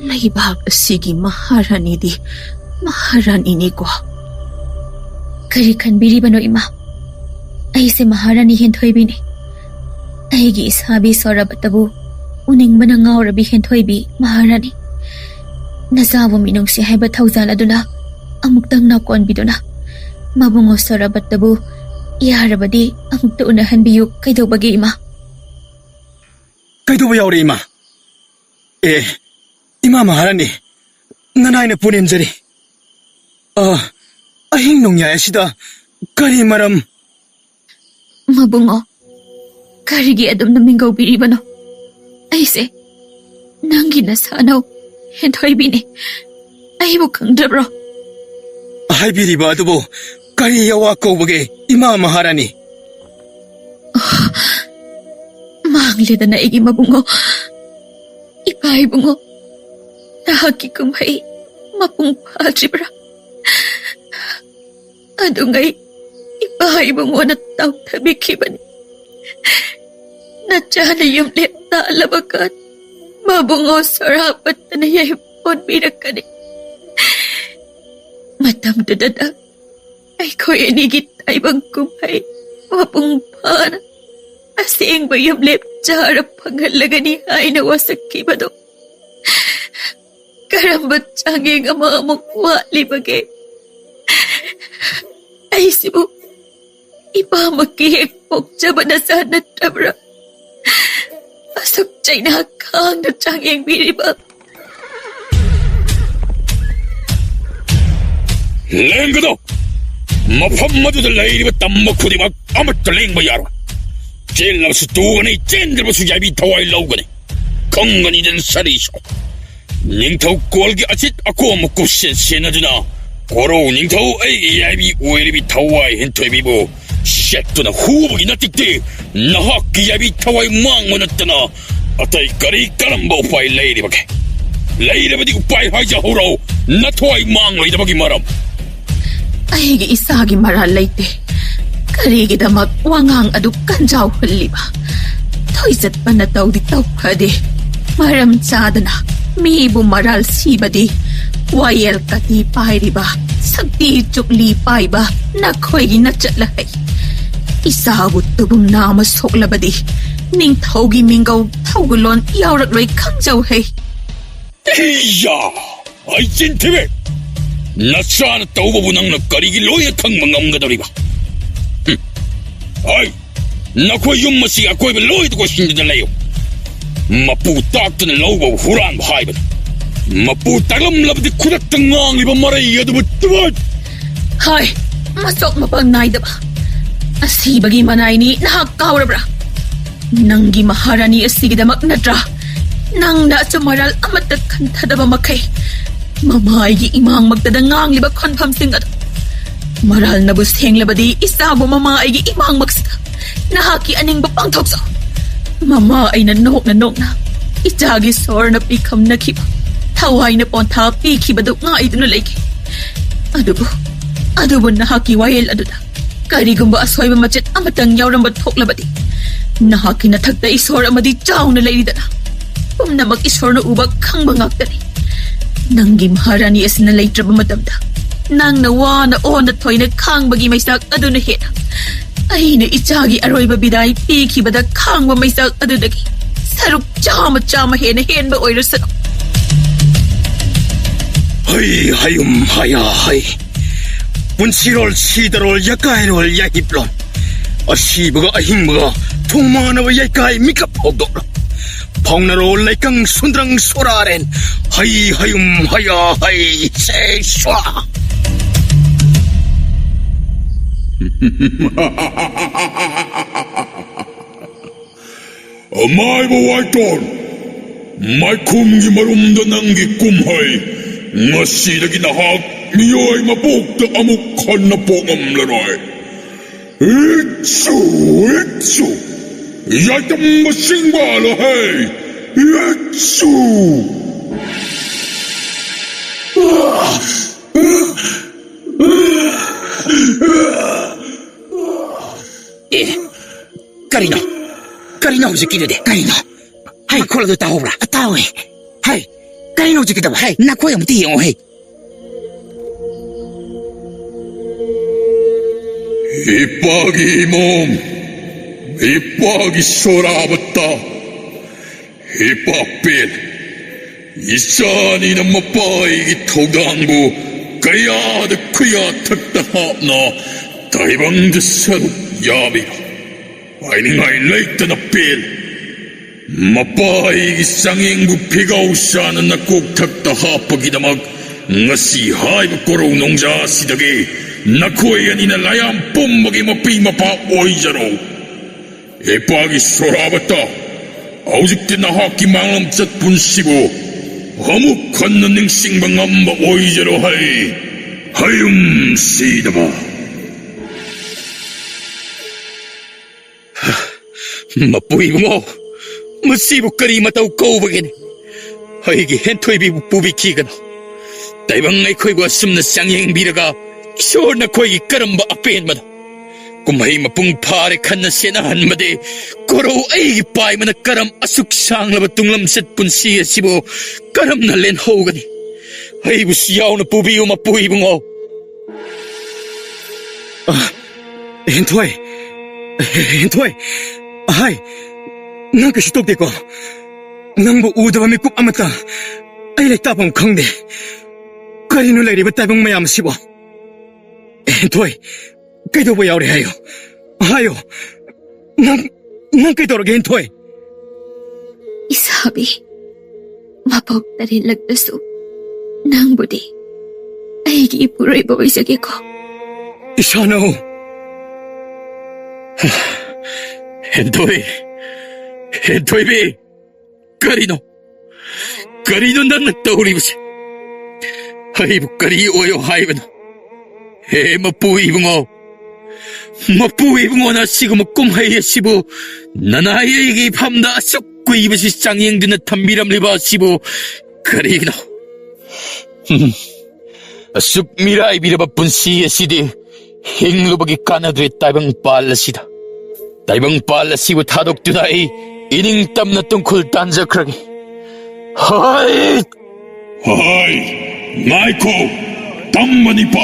ꯂꯩꯕꯥꯛ ꯑꯁꯤꯒꯤ ꯃꯍꯥꯔꯥꯅꯤꯗꯤ ꯃꯍꯥꯔꯥꯅꯤꯅꯤꯀꯣ. ꯀꯔꯤ ꯈꯟꯕꯤꯔꯤꯕꯅꯣ ꯏꯃꯥ? ꯑꯩꯁꯦ ꯃꯍꯥꯔꯥꯅꯤ ꯍꯦꯟꯊꯣꯏꯕꯤꯅꯤ. ꯑꯩꯒꯤ ꯏꯁꯥꯕꯤ ꯁꯣꯔꯕꯠꯇꯕꯨ ꯎꯅꯤꯡꯕꯅ ꯉꯥꯎꯔꯕꯤ ꯍꯦꯟꯊꯣꯏꯕꯤ ꯃꯍꯥꯔꯥꯅꯤ. ꯅꯆꯥꯕꯨ ꯃꯤꯅꯨꯡꯁꯤ ꯍꯥꯏꯕ ꯊꯧꯖꯥꯜ ꯑꯗꯨꯅ ꯑꯃꯨꯛꯇꯪ ꯅꯥꯀꯣꯟꯕꯤꯗꯨꯅ ꯃꯕꯨꯡꯉꯣ ꯁꯣꯔꯕꯠꯇꯕꯨ ꯌꯥꯔꯕꯗꯤ ꯑꯃꯨꯛꯇ ꯎꯅꯍꯟꯕꯤꯌꯨ. ꯀꯩꯗꯧꯕꯒꯦ ꯏꯃꯥ? ꯀꯩꯗꯧꯕ ꯌꯥꯎꯔꯦ ꯏꯃꯥ? ꯏꯃꯥ ꯃꯍꯥꯔꯥꯅꯤ, ꯅꯅꯥꯏꯅ ꯄꯨꯅꯦꯝꯖꯔꯤ. ꯑꯍꯤꯡ ꯅꯣꯡꯌꯥꯏ ꯑꯁꯤꯗ ꯀꯔꯤ ꯃꯔꯝ? ꯃꯕꯨꯡꯉꯣ, ꯀꯔꯤꯒꯤ ꯑꯗꯨꯝꯅ ꯃꯤꯡꯒꯧꯕꯤꯔꯤꯕꯅꯣ? ꯑꯩꯁꯦ ꯅꯪꯒꯤ ꯅꯁꯥꯅꯧ ꯍꯦꯟꯊꯣꯏꯕꯤꯅꯤ. ꯑꯩꯕꯨ ꯈꯪꯗ꯭ꯔꯕ꯭ꯔꯣ? ꯍꯥꯏꯕꯤꯔꯤꯕ ꯑꯗꯨꯕꯨ ꯀꯔꯤ ꯌꯋꯥ ꯀꯧꯕꯒꯦ ꯏꯃꯥ ꯃꯍꯥꯔꯥꯅꯤ? ꯃꯥꯡꯂꯦꯗꯅ ꯑꯩꯒꯤ ꯃꯕꯨꯡꯉꯣ. ꯏꯄꯥ ꯏꯕꯨꯡꯉꯣ, ꯅꯍꯥꯛꯀꯤ ꯀꯨꯝꯍꯩ ꯃꯄꯨꯡ ꯐꯥꯗ꯭ꯔꯤꯕ꯭ꯔꯥ? ꯑꯗꯨꯉꯩ ꯏꯄꯥ ꯏꯕꯨꯡꯉꯣꯅ ꯇꯥꯎꯊꯕꯤꯈꯤꯕꯅꯤ. ꯅꯆꯥꯅ ꯌꯨꯝꯂꯦꯞ ꯇꯥꯜꯂꯕ ꯀꯥꯟ ꯃꯕꯨꯡꯉꯣ ꯁꯣꯔꯥꯕꯠꯇꯅ ꯌꯥꯏꯐꯣꯟꯕꯤꯔꯛꯀꯅꯤ. ꯃꯇꯝꯗꯨꯗ ꯑꯩꯈꯣꯏ ꯑꯅꯤꯒꯤ ꯇꯥꯏꯕꯪ ꯀꯨꯝꯍꯩ ꯃꯄꯨꯡ ꯐꯥꯅ ꯑꯁꯦꯡꯕ ꯌꯨꯝꯂꯦꯞ ꯆꯥꯔ ꯐꯪꯍꯜꯂꯒꯅꯤ ꯍꯥꯏꯅ ꯋꯥꯁꯛꯈꯤꯕꯗꯣ ꯀꯔꯝꯕ ꯆꯥꯡꯌꯦꯡ ꯑꯃ ꯑꯃꯨꯛ ꯋꯥꯠꯂꯤꯕꯒꯦ? ꯑꯩꯁꯤꯕꯨ ꯏꯄꯥꯃꯛꯀꯤ ꯍꯦꯛ ꯄꯣꯛꯆꯕ ꯅꯆꯥ ꯅꯠꯇ꯭ꯔꯕ꯭ꯔꯥ? ꯑꯁꯨꯛ ꯆꯩꯅꯥ ꯈꯥꯡꯅ ꯆꯥꯡꯌꯦꯡꯕꯤꯔꯤꯕ. ꯂꯦꯡꯒꯗꯣ! ꯃꯐꯝ ꯑꯗꯨꯗ ꯂꯩꯔꯤꯕ ꯇꯝꯕ ꯈꯨꯗꯤꯡꯃꯛ ꯑꯃꯠꯇ ꯂꯦꯡꯕ ꯌꯥꯔꯣꯏ. ꯆꯦꯜꯂꯕꯁꯨ ꯇꯨꯒꯅꯤ, ꯆꯦꯟꯗ꯭ꯔꯕꯁꯨ ꯌꯥꯏꯕꯤ ꯊꯋꯥꯏ ꯂꯧꯒꯅꯤ. ꯈꯪꯒꯅꯤꯗꯅ ꯁꯔꯤꯁꯨ. 닝ꯊꯧ 꼴ꯒꯤ ꯑꯆꯤꯠ ꯑꯀꯣꯝꯕ ꯀꯨꯞꯁꯦꯟ ꯁꯦꯟꯅꯗꯨꯅ ꯀꯣꯔꯧ ꯅꯤꯡꯊꯧ ꯑꯩꯒꯤ ꯌꯥꯏꯕꯤ ꯑꯣꯏꯔꯤꯕꯤ ꯊꯋꯥꯏ ꯍꯦꯟꯊꯣꯏꯕꯤꯕꯨ ꯁꯦꯠꯇꯨꯅ ꯍꯨꯕꯒꯤ ꯅꯠꯇꯦ ꯅꯍꯥꯛꯀꯤ ꯌꯥꯏꯕꯤ ꯊꯋꯥꯏ ꯃꯥꯡꯕ ꯅꯠꯇꯅ ꯑꯇꯩ ꯀꯔꯤ ꯀꯔꯝꯕ ꯎꯄꯥꯏ ꯂꯩꯔꯤꯕꯒꯦ ꯂꯩꯔꯕꯗꯤ ꯎꯄꯥꯏ ꯍꯥꯏꯖꯍꯧꯔꯣ ꯅꯊꯋꯥꯏ ꯃꯥꯡꯂꯣꯏꯗꯕꯒꯤ ꯃꯔꯝ ꯑꯩꯒꯤ ꯏꯁꯥꯒꯤ ꯃꯔꯥꯜ ꯂꯩꯇꯦ ꯀꯔꯤꯒꯤꯗꯃꯛ ꯋꯥꯉꯥꯡ ꯑꯗꯨ ꯀꯟꯖꯥꯎꯍꯜꯂꯤꯕ ꯊꯣꯏꯆꯠꯄꯅ ꯇꯧꯗꯤ ꯇꯧꯐꯗꯦ ꯃꯔꯝ ꯆꯥꯗꯅ ꯃꯤꯕꯨ ꯃꯔꯥꯜ ꯁꯤꯕꯗꯤ ꯋꯥꯌꯦꯜ ꯀꯇꯤ ꯄꯥꯏꯔꯤꯕ ꯁꯛꯇꯤ ꯆꯨꯛꯂꯤ ꯄꯥꯏꯕ ꯅꯈꯣꯏꯒꯤꯅ ꯆꯠꯂꯍꯩ ꯏꯁꯥꯕꯨ ꯇꯨꯕꯨꯝ ꯅꯥꯝꯃ ꯁꯣꯛꯂꯕꯗꯤ ꯅꯤꯡꯊꯧꯒꯤ ꯃꯤꯡꯒꯧ ꯊꯧꯒꯂꯣꯟ ꯌꯥꯎꯔꯛꯂꯣꯏ ꯈꯪꯖꯧꯍꯩ ꯏꯌꯥ ꯑꯩ ꯆꯤꯟꯊꯤꯕꯦ ꯅꯆꯥꯅ ꯇꯧꯕꯕꯨ ꯅꯪꯅ ꯀꯔꯤꯒꯤ ꯂꯣꯏꯅ ꯈꯪꯕ ꯉꯝꯒꯗꯧꯔꯤꯕ ꯑꯩ ꯅꯈꯣꯏ ꯌꯨꯝ ꯑꯁꯤ ꯑꯀꯣꯏꯕ ꯂꯣꯏꯅ ꯀꯣꯏꯁꯤꯟꯗꯨꯅ ꯂꯩꯌꯨ ꯃꯄꯨ ꯇꯥꯛꯇꯨꯅ ꯂꯧꯕ ꯍꯨꯔꯥꯟꯕ ꯍꯥꯏꯕꯅꯤ ꯃꯄꯨ ꯇꯥꯛꯂꯝꯂꯕꯗꯤ ꯈꯨꯗꯛꯇ ꯉꯥꯡꯂꯤꯕ ꯃꯔꯩ ꯑꯗꯨꯕꯨ ꯇꯨꯃꯠ ꯍꯥꯏ ꯃꯁꯣꯛ ꯃꯄꯪ ꯅꯥꯏꯗꯕ ꯑꯁꯤꯕꯒꯤ ꯃꯅꯥꯏꯅꯤ ꯅꯍꯥꯛ ꯀꯥꯎꯔꯕ꯭ꯔꯥ ꯅꯪꯒꯤ ꯃꯍꯥꯔꯥꯅꯤ ꯑꯁꯤꯒꯤꯗꯃꯛ ꯅꯠꯇ꯭ꯔꯥ ꯅꯪꯅ ꯑꯆꯨꯝ-ꯑꯔꯥꯜ ꯑꯃꯠꯇ ꯈꯟꯊꯗꯕ ꯃꯈꯩ ꯃꯃꯥꯏꯒꯤ ꯏꯃꯥꯡꯃꯛꯇꯗ ꯉꯥꯡꯂꯤꯕ ꯈꯣꯟꯐꯝꯁꯤꯡ ꯑꯗꯨ ꯃꯔꯥꯜꯅꯕꯨ ꯁꯦꯡꯂꯕꯗꯤ ꯏꯆꯥꯕꯨ ꯃꯃꯥ ꯑꯩꯒꯤ ꯏꯃꯥꯡꯃꯛꯁꯤꯗ ꯅꯍꯥꯛꯀꯤ ꯑꯅꯤꯡꯕ ꯄꯥꯡꯊꯣꯛꯆꯧ ꯃꯃꯥ ꯑꯩꯅ ꯅꯣꯛꯅ ꯅꯣꯛꯅ ꯏꯆꯥꯒꯤ ꯁꯣꯔꯅ ꯄꯤꯈꯝꯅꯈꯤꯕ ꯊꯋꯥꯏꯅ ꯄꯣꯟꯊꯥ ꯄꯤꯈꯤꯕꯗꯨ ꯉꯥꯏꯗꯨꯅ ꯂꯩꯈꯤ ꯑꯗꯨꯕꯨ ꯅꯍꯥꯛꯀꯤ ꯋꯥꯌꯦꯜ ꯑꯗꯨꯗ ꯀꯔꯤꯒꯨꯝꯕ ꯑꯁꯣꯏꯕ ꯃꯆꯦꯠ ꯑꯃꯇꯪ ꯌꯥꯎꯔꯝꯕ ꯊꯣꯛꯂꯕꯗꯤ ꯅꯍꯥꯛꯀꯤ ꯅꯊꯛꯇ ꯏꯁꯣꯔ ꯑꯃꯗꯤ ꯆꯥꯎꯅ ꯂꯩꯔꯤꯗꯅ ꯄꯨꯝꯅꯃꯛ ꯏꯁꯣꯔꯅ ꯎꯕ ꯈꯪꯕ ꯉꯥꯛꯇꯅꯤ ꯅꯪꯒꯤ ꯃꯍꯥꯔꯥꯅꯤ ꯑꯁꯤꯅ ꯂꯩꯇ꯭ꯔꯕ ꯃꯇꯝꯗ ꯅꯪꯅ ꯋꯥꯅ ꯑꯣꯟꯅ ꯊꯣꯏꯅ ꯈꯥꯡꯕꯒꯤ ꯃꯩꯁꯥꯛ ꯑꯗꯨꯅ ꯍꯦꯟꯅ ꯑꯩꯅ ꯏꯆꯥꯒꯤ ꯑꯔꯣꯏꯕ ꯕꯤꯗꯥꯏ ꯄꯤꯈꯤꯕꯗ ꯈꯥꯡꯕ ꯃꯩꯁꯥꯛ ꯑꯗꯨꯗꯒꯤ ꯁꯔꯨꯛ ꯆꯥꯝꯃ ꯍꯦꯟꯅ ꯍꯦꯟꯕ ꯑꯣꯏꯔꯁꯅꯨ ꯍꯩ ꯍꯌꯨꯝ ꯍꯌꯥ ꯍꯩ ꯄꯨꯟꯁꯤꯔꯣꯜ ꯁꯤꯗꯔꯣꯜ ꯌꯀꯥꯏꯔꯣꯜ ꯌꯥꯏꯍꯤꯞꯂꯣꯟ ꯑꯁꯤꯕꯒ ꯑꯍꯤꯡꯕꯒ ꯊꯣꯡꯃꯥꯟꯅꯕ ꯌꯩꯀꯥꯏ ꯃꯤꯀꯞ ꯍꯧꯗꯣꯛꯂꯣ ꯐꯥꯎꯅꯔꯣꯜ ꯂꯩꯀꯪ ꯁꯨꯟꯗ꯭ꯔꯪ ꯁꯣꯔꯥꯔꯦꯟ ꯍꯩ ꯍꯌꯨꯝ ꯍꯌꯥ ꯍꯩ ꯁꯦ ꯁ꯭ꯋꯥ ꯑꯃꯥꯏꯕ ꯋꯥꯏꯇꯣꯟ ꯃꯥꯏꯈꯨꯝꯒꯤ ꯃꯔꯨꯝꯗ ꯅꯪꯒꯤ ꯀꯨꯝꯍꯩ ꯉꯁꯤꯗꯒꯤ ꯅꯍꯥꯛ ꯃꯤꯑꯣꯏ ꯃꯄꯣꯛꯇ ꯑꯃꯨꯛ ꯍꯟꯅ ꯄꯣꯛꯉꯝꯂꯔꯣꯏ ꯏꯠꯁꯨ ꯌꯥꯏꯇꯝꯕ ꯁꯤꯡꯕꯥꯂꯍꯩ ꯏꯠꯁꯨ ꯀꯔꯤꯅꯣ ꯍꯧꯖꯤꯛꯀꯤꯗꯨꯗꯤ ꯀꯔꯤꯅꯣ ꯍꯩ ꯈꯣꯠꯂꯗꯨ ꯇꯥꯍꯧꯕ꯭ꯔꯥ ꯇꯥꯍꯧꯋꯦ ꯍꯩ ꯀꯔꯤꯅꯣ ꯍꯧꯖꯤꯛꯀꯤꯗꯕ ꯍꯩ ꯅꯈꯣꯏ ꯑꯃꯨꯛꯇ ꯌꯦꯡꯉꯣ ꯍꯩ ꯏꯄꯥꯒꯤ ꯏꯃꯣꯝ ꯏꯄꯥꯒꯤ ꯁꯣꯔꯥꯕꯇ ꯏꯄꯥ ꯄꯦꯟ ꯏꯆꯥꯅꯤꯅ ꯃꯄꯥꯒꯤ ꯊꯧꯗꯥꯡꯕꯨ ꯀꯌꯥꯗ ꯈꯨꯌꯥꯊꯛꯇ ꯍꯥꯞꯅ ꯇꯥꯏꯕꯪꯗ ꯁꯔꯨꯛ ꯌꯥꯕꯤꯔ ꯍꯥꯏꯅꯤꯡꯉꯥꯏ ꯂꯩꯇꯅ ꯄꯦꯟ ꯃꯄꯥꯒꯤ ꯆꯥꯡꯌꯦꯡꯕꯨ ꯐꯤꯒꯥꯎ ꯆꯥꯅ ꯅꯀꯣꯛꯊꯛꯇ ꯍꯥꯞꯄꯒꯤꯗꯃꯛ ꯉꯁꯤ ꯍꯥꯏꯕ ꯀꯣꯔꯧ ꯅꯣꯡꯖꯥ ꯑꯁꯤꯗꯒꯤ ꯅꯈꯣꯏ ꯑꯅꯤꯅ ꯂꯥꯌꯥꯝ ꯄꯨꯝꯕꯒꯤ ꯃꯄꯤ ꯃꯄꯥ ꯑꯣꯏꯖꯔꯣ ꯏꯄꯥꯒꯤ ꯁꯣꯔꯥꯕꯇ ꯍꯧꯖꯤꯛꯇꯤ ꯅꯍꯥꯛꯀꯤ ꯃꯥꯡꯂꯝꯆꯠ ꯄꯨꯟꯁꯤꯕꯨ ꯑꯃꯨꯛ ꯍꯟꯅ ꯅꯤꯡꯁꯤꯡꯕ ꯉꯝꯕ ꯑꯣꯏꯖꯔꯣ ꯍꯩ ꯍꯌꯨꯝ ꯁꯤꯗꯕ ꯃꯄꯨ ꯏꯕꯨꯡꯉꯣ ꯃꯁꯤꯕꯨ ꯀꯔꯤ ꯃꯇꯧ ꯀꯧꯕꯒꯦꯅꯤ ꯑꯩꯒꯤ ꯍꯦꯟꯊꯣꯏꯕꯤꯕꯨ ꯄꯨꯕꯤꯈꯤꯒꯅꯨ ꯇꯥꯏꯕꯪ ꯑꯩꯈꯣꯏꯕꯨ ꯑꯁꯨꯝꯅ ꯆꯥꯡꯌꯦꯡꯕꯤꯔꯒ ꯏꯁꯣꯔꯅ ꯑꯩꯈꯣꯏꯒꯤ ꯀꯔꯝꯕ ꯑꯄꯦꯟꯕꯅꯣ ꯀꯨꯝꯍꯩ ꯃꯄꯨꯡ ꯐꯥꯔꯦ ꯈꯟꯅ ꯁꯦꯟꯅꯍꯟꯕꯗꯤ ꯀꯣꯔꯧ ꯑꯩꯒꯤ ꯄꯥꯏꯕꯅ ꯀꯔꯝ ꯑꯁꯨꯛ ꯁꯥꯡꯂꯕ ꯇꯨꯡꯂꯝꯆꯠ ꯄꯨꯟꯁꯤ ꯑꯁꯤꯕꯨ ꯀꯔꯝꯅ ꯂꯦꯟꯍꯧꯒꯅꯤ ꯑꯩꯕꯨꯁꯨ ꯌꯥꯎꯅ ꯄꯨꯕꯤꯌꯨ ꯃꯄꯨ ꯏꯕꯨꯡꯉꯣ ꯍꯦꯟꯊꯣꯏ ꯍꯥꯏ ꯅꯪ ꯀꯩꯁꯨ ꯇꯧꯗꯦꯀꯣ ꯅꯪꯕꯨ ꯎꯗꯕ ꯃꯤꯀꯨꯞ ꯑꯃꯠꯇ ꯑꯩ ꯂꯩꯇꯥꯐꯝ ꯈꯪꯗꯦ ꯀꯔꯤꯅꯣ ꯂꯩꯔꯤꯕ ꯇꯥꯏꯕꯪ ꯃꯌꯥꯝ ꯑꯁꯤꯕꯣ ꯍꯦꯟꯊꯣꯏ ꯀꯩꯗꯧꯕ ꯌꯥꯎꯔꯦ ꯍꯥꯏꯌꯣ ꯅꯪ ꯀꯩꯗꯧꯔꯒꯦ ꯍꯦꯟꯊꯣꯏ 이사비 마법 따릴락다수 낭부디 애기 불을 보이자게고 이사나오 헨토이비 까리노 ꯀꯔꯤꯅꯣ ꯅꯪꯅ ꯇꯧꯔꯤꯕꯁꯦ? ꯑꯩꯕꯨ ꯀꯔꯤ ꯑꯣꯏꯌꯣ ꯍꯥꯏꯕꯅꯣ? ꯍꯦ ꯃꯄꯨ ꯏꯕꯨꯡꯉꯣ, ꯃꯄꯨ ꯏꯕꯨꯡꯉꯣꯅ ꯑꯁꯤꯒꯨꯝꯕ ꯀꯨꯝꯍꯩ ꯑꯁꯤꯕꯨ ꯅꯅꯥꯏꯒꯤ ꯏꯐꯝꯗ ꯑꯁꯨꯛ ꯀꯨꯏꯕꯁꯤ ꯆꯥꯡꯌꯦꯡꯗꯨꯅ ꯊꯝꯕꯤꯔꯝꯂꯤꯕ ꯑꯁꯤꯕꯨ ꯀꯔꯤꯒꯤꯅꯣ? ꯑꯁꯨꯛ ꯃꯤꯔꯥꯏꯕꯤꯔꯕ ꯄꯨꯟꯁꯤ ꯑꯁꯤꯗꯤ ꯍꯤꯡꯂꯨꯕꯒꯤ ꯀꯥꯟꯅꯗ꯭ꯔꯦ ꯇꯥꯏꯕꯪꯄꯥꯜ ꯑꯁꯤꯗ. ꯇꯥꯏꯕꯪꯄꯥꯜ ꯑꯁꯤꯕꯨ ꯊꯥꯗꯣꯛꯇꯨꯅ ꯑꯩ 이닝땀나 뚱쿨 딴적하기. 하이! 하이! 나이코! 담만이 봐!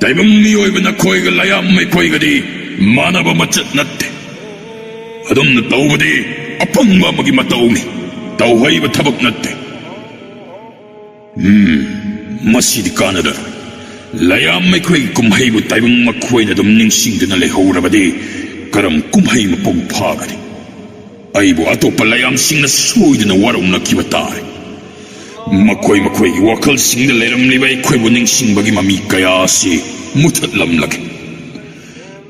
다이방미 오이브나 코이가 라야ම්메 코이가디 마나바 맞짇 나tte. 아dom나 따우바디 아팡마 먹이 맞따오니 따우하이바 타박 나tte. 마시디 까나다. 라야ම්메 코이 쿰하이브 다이방마 코이나 돔닝싱드나 레호우라바디 그럼 쿰하이마 뽕파가디. 아이보 아토빠 라얌싱나 소이드나 와롱나키바 따이. 마코이기 와칼싱나 레람리바이 코이보 닝싱바기 마미까야시 무탓람라게.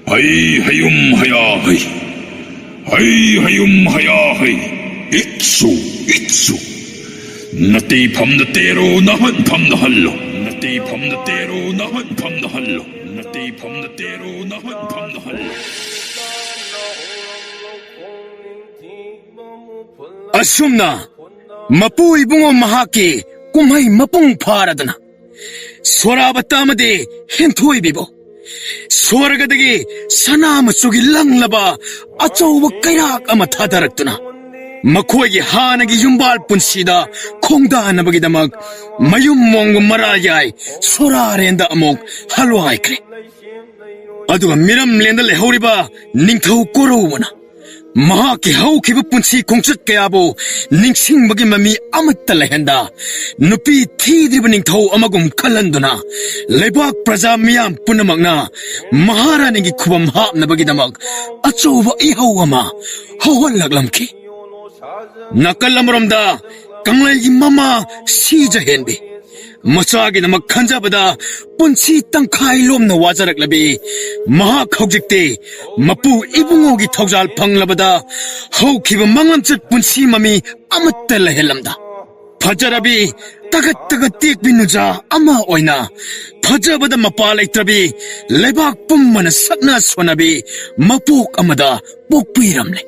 하이 하욤 하야 하이. 하이 하욤 하야 하이. 익수. 나띠 밤나때로 나한 밤나할로. 나띠 밤나때로 나한 밤나할로. 나띠 밤나때로 나한 밤나할로. ꯑꯁꯨꯝꯅ ꯃꯄꯨ ꯏꯕꯨꯡꯉꯣ ꯃꯍꯥꯛꯀꯤ ꯀꯨꯝꯍꯩ ꯃꯄꯨꯡ ꯐꯥꯔꯗꯨꯅ ꯁꯣꯔꯥꯕꯇ ꯑꯃꯗꯤ ꯍꯦꯟꯊꯣꯏꯕꯤꯕꯨ ꯁ꯭ꯋꯔꯒꯗꯒꯤ ꯁꯅꯥ ꯃꯆꯨꯒꯤ ꯂꯪꯂꯕ ꯑꯆꯧꯕ ꯀꯩꯔꯥꯛ ꯑꯃ ꯊꯥꯗꯔꯛꯇꯨꯅ ꯃꯈꯣꯏꯒꯤ ꯍꯥꯟꯅꯒꯤ ꯌꯨꯝꯕꯥꯜ ꯄꯨꯟꯁꯤꯗ ꯈꯣꯡꯗꯥꯅꯕꯒꯤꯗꯃꯛ ꯃꯌꯨꯝ ꯃꯣꯡꯒ ꯃꯔꯥꯌꯥꯏ ꯁꯣꯔꯥꯔꯦꯟꯗ ꯑꯃꯨꯛ ꯍꯜꯋꯥꯏꯈ꯭ꯔꯦ. ꯑꯗꯨꯒ ꯃꯤꯔꯝꯂꯦꯟꯗ ꯂꯩꯍꯧꯔꯤꯕ ꯅꯤꯡꯊꯧ ꯀꯣꯔꯧꯕꯅ ꯃꯍꯥꯛꯀꯤ ꯍꯧꯈꯤꯕ ꯄꯨꯟꯁꯤ ꯈꯣꯡꯆꯠ ꯀꯌꯥꯕꯨ ꯅꯤꯡꯁꯤꯡꯕꯒꯤ ꯃꯃꯤ ꯑꯃꯠꯇ ꯂꯩꯍꯟꯗ ꯅꯨꯄꯤ ꯊꯤꯗ꯭ꯔꯤꯕ ꯅꯤꯡꯊꯧ ꯑꯃꯒꯨꯝ ꯈꯜꯍꯟꯗꯨꯅ ꯂꯩꯕꯥꯛ ꯄ꯭ꯔꯖꯥ ꯃꯤꯌꯥꯝ ꯄꯨꯝꯅꯃꯛꯅ ꯃꯍꯥꯔꯥꯅꯤꯒꯤ ꯈꯨꯕꯝ ꯍꯥꯞꯅꯕꯒꯤꯗꯃꯛ ꯑꯆꯧꯕ ꯏꯍꯧ ꯑꯃ ꯍꯧꯍꯜꯂꯛꯂꯝꯈꯤ. ꯅꯥꯀꯜ ꯑꯃꯔꯣꯝꯗ ꯀꯪꯂꯩꯒꯤ ꯃꯃꯥ ꯁꯤꯖꯍꯦꯟꯕꯤ ꯃꯆꯥꯒꯤꯗꯃꯛ ꯈꯟꯖꯕꯗ ꯄꯨꯟꯁꯤ ꯇꯪꯈꯥꯏꯂꯣꯝꯅ ꯋꯥꯖꯔꯛꯂꯕꯤ ꯃꯍꯥꯛ ꯍꯧꯖꯤꯛꯇꯤ ꯃꯄꯨ ꯏꯕꯨꯡꯉꯣꯒꯤ ꯊꯧꯖꯥꯜ ꯐꯪꯂꯕꯗ ꯍꯧꯈꯤꯕ ꯃꯪꯂꯝꯆꯠ ꯄꯨꯟꯁꯤ ꯃꯃꯤ ꯑꯃꯠꯇ ꯂꯩꯍꯜꯂꯝꯗ ꯐꯖꯔꯕꯤ ꯇꯒꯠ ꯇꯦꯛꯄꯤ ꯅꯨꯖꯥ ꯑꯃ ꯑꯣꯏꯅ ꯐꯖꯕꯗ ꯃꯄꯥ ꯂꯩꯇ꯭ꯔꯕꯤ ꯂꯩꯕꯥꯛ ꯄꯨꯝꯕꯅ ꯁꯛꯅ ꯁꯣꯟꯅꯕꯤ ꯃꯄꯣꯛ ꯑꯃꯗ ꯄꯣꯛꯄꯤꯔꯝꯂꯦ.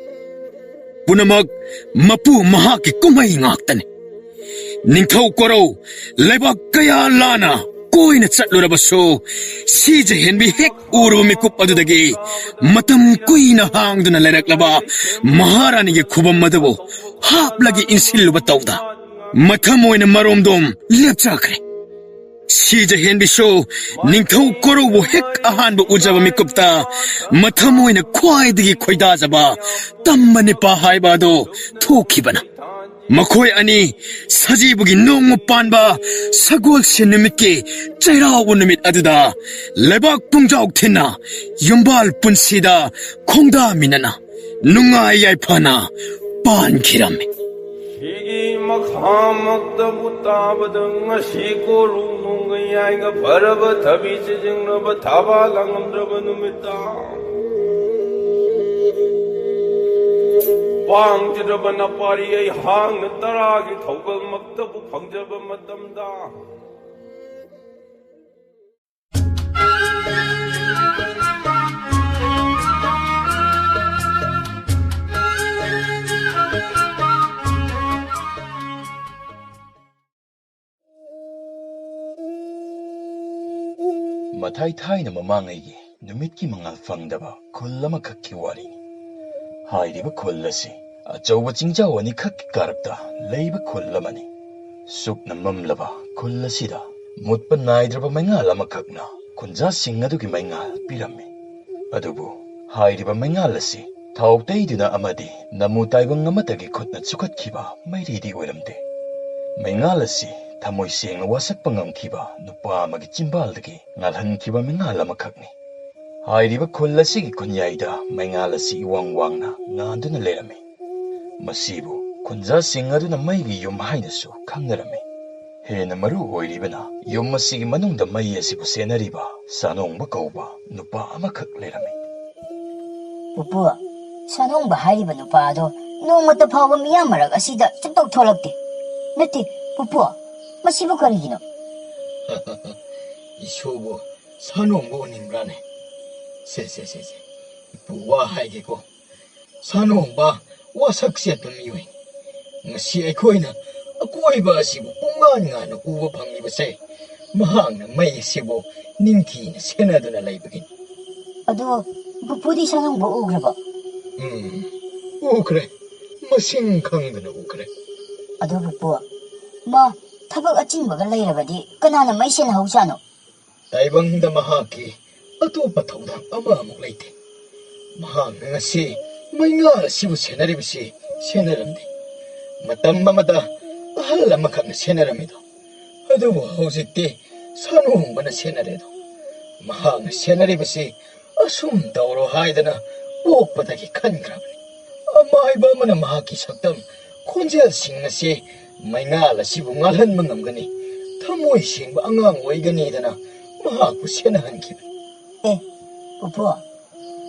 ꯄꯨꯝꯅꯃꯛ ꯃꯄꯨ ꯃꯍꯥꯛꯀꯤ ꯀꯨꯝꯍꯩ ꯉꯥꯛꯇꯅꯤ. ꯅꯤꯡꯊꯧ ꯀꯣꯔꯧ ꯂꯩꯕꯥꯛ ꯀꯌꯥ ꯂꯥꯅ ꯀꯣꯏꯅ ꯆꯠꯂꯨꯔꯕꯁꯨ ꯁꯤꯖꯍꯦꯟꯕꯤ ꯍꯦꯛ ꯎꯔꯨꯕ ꯃꯤꯀꯨꯞ ꯑꯗꯨꯗꯒꯤ ꯃꯇꯝ ꯀꯨꯏꯅ ꯍꯥꯡꯗꯨꯅ ꯂꯩꯔꯛꯂꯕ ꯃꯍꯥꯔꯥꯅꯤꯒꯤ ꯈꯨꯕꯝ ꯑꯗꯨꯕꯨ ꯍꯥꯞꯂꯒ ꯏꯟꯁꯤꯜꯂꯨꯕ ꯇꯧꯗ ꯃꯊꯝ ꯑꯣꯏꯅ ꯃꯔꯣꯝꯗꯣꯝ ꯂꯦꯞꯆꯈ꯭ꯔꯦ. ꯁꯤꯖꯍꯦꯟꯕꯤꯁꯨ ꯅꯤꯡꯊꯧ ꯀꯣꯔꯧꯕꯨ ꯍꯦꯛ ꯑꯍꯥꯟꯕ ꯎꯖꯕ ꯃꯤꯀꯨꯞꯇ ꯃꯊꯝ ꯑꯣꯏꯅ ꯈ꯭ꯋꯥꯏꯗꯒꯤ ꯈꯣꯏꯗꯥꯖꯕ ꯇꯝꯕ ꯅꯤꯄꯥ ꯍꯥꯏꯕ ꯑꯗꯨ ꯊꯣꯛꯈꯤꯕꯅ ꯃꯈꯣꯏ ꯑꯅꯤ ꯁꯖꯤꯕꯨꯒꯤ ꯅꯣꯡꯃ ꯄꯥꯟꯕ ꯁꯒꯣꯜꯁꯦꯟ ꯅꯨꯃꯤꯠꯀꯤ ꯆꯩꯔꯥꯎꯕ ꯅꯨꯃꯤꯠ ꯑꯗꯨꯗ ꯂꯩꯕꯥꯛ ꯄꯨꯡꯖꯥꯎ ꯊꯤꯟꯅ ꯌꯨꯝꯕꯥꯜ ꯄꯨꯟꯁꯤꯗ ꯈꯣꯡꯗꯥꯃꯤꯟꯅꯅ ꯅꯨꯡꯉꯥꯏ ꯌꯥꯏꯐꯅ ꯄꯥꯟꯈꯤꯔꯝꯃꯤ. ꯃꯈꯥꯃꯛꯇꯕꯨ ꯇꯥꯕꯗ ꯉꯁꯤ ꯀꯣꯔꯧꯅꯨꯡꯒ ꯌꯥꯏꯒ ꯐꯔꯕ ꯊꯕꯤ ꯆꯤꯖꯤꯡꯂꯕ ꯊꯥꯕ ꯂꯥꯡꯉꯝꯗ꯭ꯔꯕ ꯅꯨꯃꯤꯠꯇ ꯄꯥꯡꯖꯗ꯭ꯔꯕ ꯅꯄꯥꯔꯤ ꯑꯩ ꯍꯥꯡꯅ ꯇꯔꯥꯒꯤ ꯊꯧꯒꯜꯃꯛꯇꯕꯨ ꯐꯪꯖꯕ ꯃꯇꯝꯗ ꯃꯊꯥꯏ ꯊꯥꯏꯅ ꯃꯃꯥꯡꯉꯩꯒꯤ ꯅꯨꯃꯤꯠꯀꯤ ꯃꯉꯥꯜ ꯐꯪꯗꯕ ꯈꯨꯜ ꯑꯃꯈꯛꯀꯤ ꯋꯥꯔꯤꯅꯤ. ꯍꯥꯏꯔꯤꯕ ꯈꯨꯜ ꯑꯁꯤ ꯑꯆꯧꯕ ꯆꯤꯡꯖꯥꯎ ꯑꯅꯤꯈꯛꯀꯤ ꯀꯥꯔꯛꯇ ꯂꯩꯕ ꯈꯨꯜ ꯑꯃꯅꯤ. ꯁꯨꯞꯅ ꯃꯝꯂꯕ ꯈꯨꯜ ꯑꯁꯤꯗ ꯃꯨꯠꯄ ꯅꯥꯏꯗ꯭ꯔꯕ ꯃꯩꯉꯥꯜ ꯑꯃꯈꯛꯅ ꯈꯨꯟꯖꯥꯁꯤꯡ ꯑꯗꯨꯒꯤ ꯃꯩꯉꯥꯜ ꯄꯤꯔꯝꯃꯤ. ꯑꯗꯨꯕꯨ ꯍꯥꯏꯔꯤꯕ ꯃꯩꯉꯥꯜ ꯑꯁꯤ ꯊꯥꯎ ꯇꯩꯗꯨꯅ ꯑꯃꯗꯤ ꯅꯃꯨ ꯇꯥꯏꯕꯪ ꯑꯃꯠꯇꯒꯤ ꯈꯨꯠꯅ ꯆꯨꯈꯠꯈꯤꯕ ꯃꯩꯔꯤꯗꯤ ꯑꯣꯏꯔꯝꯗꯦ. ꯃꯩꯉꯥꯜ ꯑꯁꯤ ꯊꯃꯣꯏ ꯁꯦꯡꯅ ꯋꯥꯁꯛꯄ ꯉꯝꯈꯤꯕ ꯅꯨꯄꯥ ꯑꯃꯒꯤ ꯆꯤꯝꯕꯥꯜꯗꯒꯤ ꯉꯥꯜꯍꯟꯈꯤꯕ ꯃꯩꯉꯥꯜ ꯑꯃꯈꯛꯅꯤ. ꯍꯥꯏꯔꯤꯕ ꯈꯨꯜ ꯑꯁꯤꯒꯤ ꯈꯨꯟꯌꯥꯏꯗ ꯃꯩꯉꯥꯜ ꯑꯁꯤ ꯏꯋꯥꯡ ꯋꯥꯡꯅ ꯉꯥꯟꯗꯨꯅ ꯂꯩꯔꯝꯃꯤ. ꯃꯁꯤꯕꯨ ꯈꯨꯟꯖꯥꯁꯤꯡ ꯑꯗꯨꯅ ꯃꯩꯒꯤ ꯌꯨꯝ ꯍꯥꯏꯅꯁꯨ ꯈꯪꯅꯔꯝꯃꯤ. ꯍꯦꯟꯅ ꯃꯔꯨ ꯑꯣꯏꯔꯤꯕꯅ ꯌꯨꯝ ꯑꯁꯤꯒꯤ ꯃꯅꯨꯡꯗ ꯃꯩ ꯑꯁꯤꯕꯨ ꯁꯦꯟꯅꯔꯤꯕ ꯁꯥꯅꯣꯡꯕ ꯀꯧꯕ ꯅꯨꯄꯥ ꯑꯃꯈꯛ ꯂꯩꯔꯝꯃꯤ. ꯄꯨꯄꯨ, ꯁꯥꯅꯣꯡꯕ ꯍꯥꯏꯔꯤꯕ ꯅꯨꯄꯥ ꯑꯗꯣ ꯅꯣꯡꯃꯇ ꯐꯥꯎꯕ ꯃꯤꯌꯥꯝ ꯃꯔꯛ ꯑꯁꯤꯗ ꯁꯨꯡꯊꯣꯛ ꯊꯣꯛꯂꯛꯇꯦ. Nati, pupu, masibo karigino. 이쇼부 산홍 모닝라네. 세세세세. 부와 하이게고 산홍바 와삭시했던 미웨. ngasi ꯑꯩꯈꯣꯏꯅ ꯑꯀꯣꯏꯕ ꯑꯁꯤꯕꯨ ꯄꯨꯡꯉꯥꯟ ꯉꯥꯟꯅ ꯎꯕ ꯐꯪꯂꯤꯕꯁꯦ ꯃꯍꯥꯛꯅ ꯃꯩ ꯑꯁꯤꯕꯨ ꯅꯤꯡꯊꯤꯅ ꯁꯦꯟꯅꯗꯨꯅ ꯂꯩꯕꯒꯤꯅꯤ. ꯑꯗꯣ ꯄꯨꯄꯨꯗꯤ ꯁꯥꯅꯣꯡꯕ ꯎꯈ꯭ꯔꯕꯣ? ꯎꯈ꯭ꯔꯦ. ꯃꯁꯤꯡ ꯈꯪꯗꯅ ꯎꯈ꯭ꯔꯦ. ꯑꯗꯣ ꯄꯨꯄꯨ, ꯃꯥ ꯊꯕꯛ ꯑꯆꯤꯟꯕꯒ ꯂꯩꯔꯕꯗꯤ ꯀꯅꯥꯅ ꯃꯩ ꯁꯦꯟꯅꯍꯧꯖꯥꯠꯅꯣ? ꯇꯥꯏꯕꯪꯗ ꯃꯍꯥꯛꯀꯤ ꯑꯇꯣꯞꯄ ꯊꯧꯗꯥꯡ ꯑꯃꯃꯨꯛ ꯂꯩꯇꯦ. ꯃꯍꯥꯛꯅ ꯉꯁꯤ ꯃꯩꯉꯥꯜ ꯑꯁꯤꯕꯨ ꯁꯦꯟꯅꯔꯤꯕꯁꯤ ꯁꯦꯟꯅꯔꯝꯗꯦ. ꯃꯇꯝ ꯑꯃꯗ ꯑꯍꯜ ꯑꯃꯈꯛꯅ ꯁꯦꯟꯅꯔꯝꯃꯤꯗꯣ. ꯑꯗꯨꯕꯨ ꯍꯧꯖꯤꯛꯇꯤ ꯁꯥꯅꯣꯡꯕꯅ ꯁꯦꯟꯅꯔꯦꯗꯣ. ꯃꯍꯥꯛꯅ ꯁꯦꯟꯅꯔꯤꯕꯁꯤ ꯑꯁꯨꯝ ꯇꯧꯔꯣ ꯍꯥꯏꯗꯅ ꯄꯣꯛꯄꯗꯒꯤ ꯈꯟꯈ꯭ꯔꯕꯅꯤ. ꯑꯃꯥꯏꯕ ꯑꯃꯅ ꯃꯍꯥꯛꯀꯤ ꯁꯛꯇꯝ ꯈꯣꯟꯖꯦꯜꯁꯤꯡ ꯑꯁꯤ ꯃꯩꯉꯥꯜ ꯑꯁꯤꯕꯨ ꯉꯥꯜꯍꯟꯕ ꯉꯝꯒꯅꯤ, ꯊꯃꯣꯏ ꯁꯦꯡꯕ ꯑꯉꯥꯡ ꯑꯣꯏꯒꯅꯤꯗꯅ ꯃꯍꯥꯛꯄꯨ ꯁꯦꯟꯅꯍꯟꯈꯤꯕꯅꯤ. ꯄꯨꯄꯨ,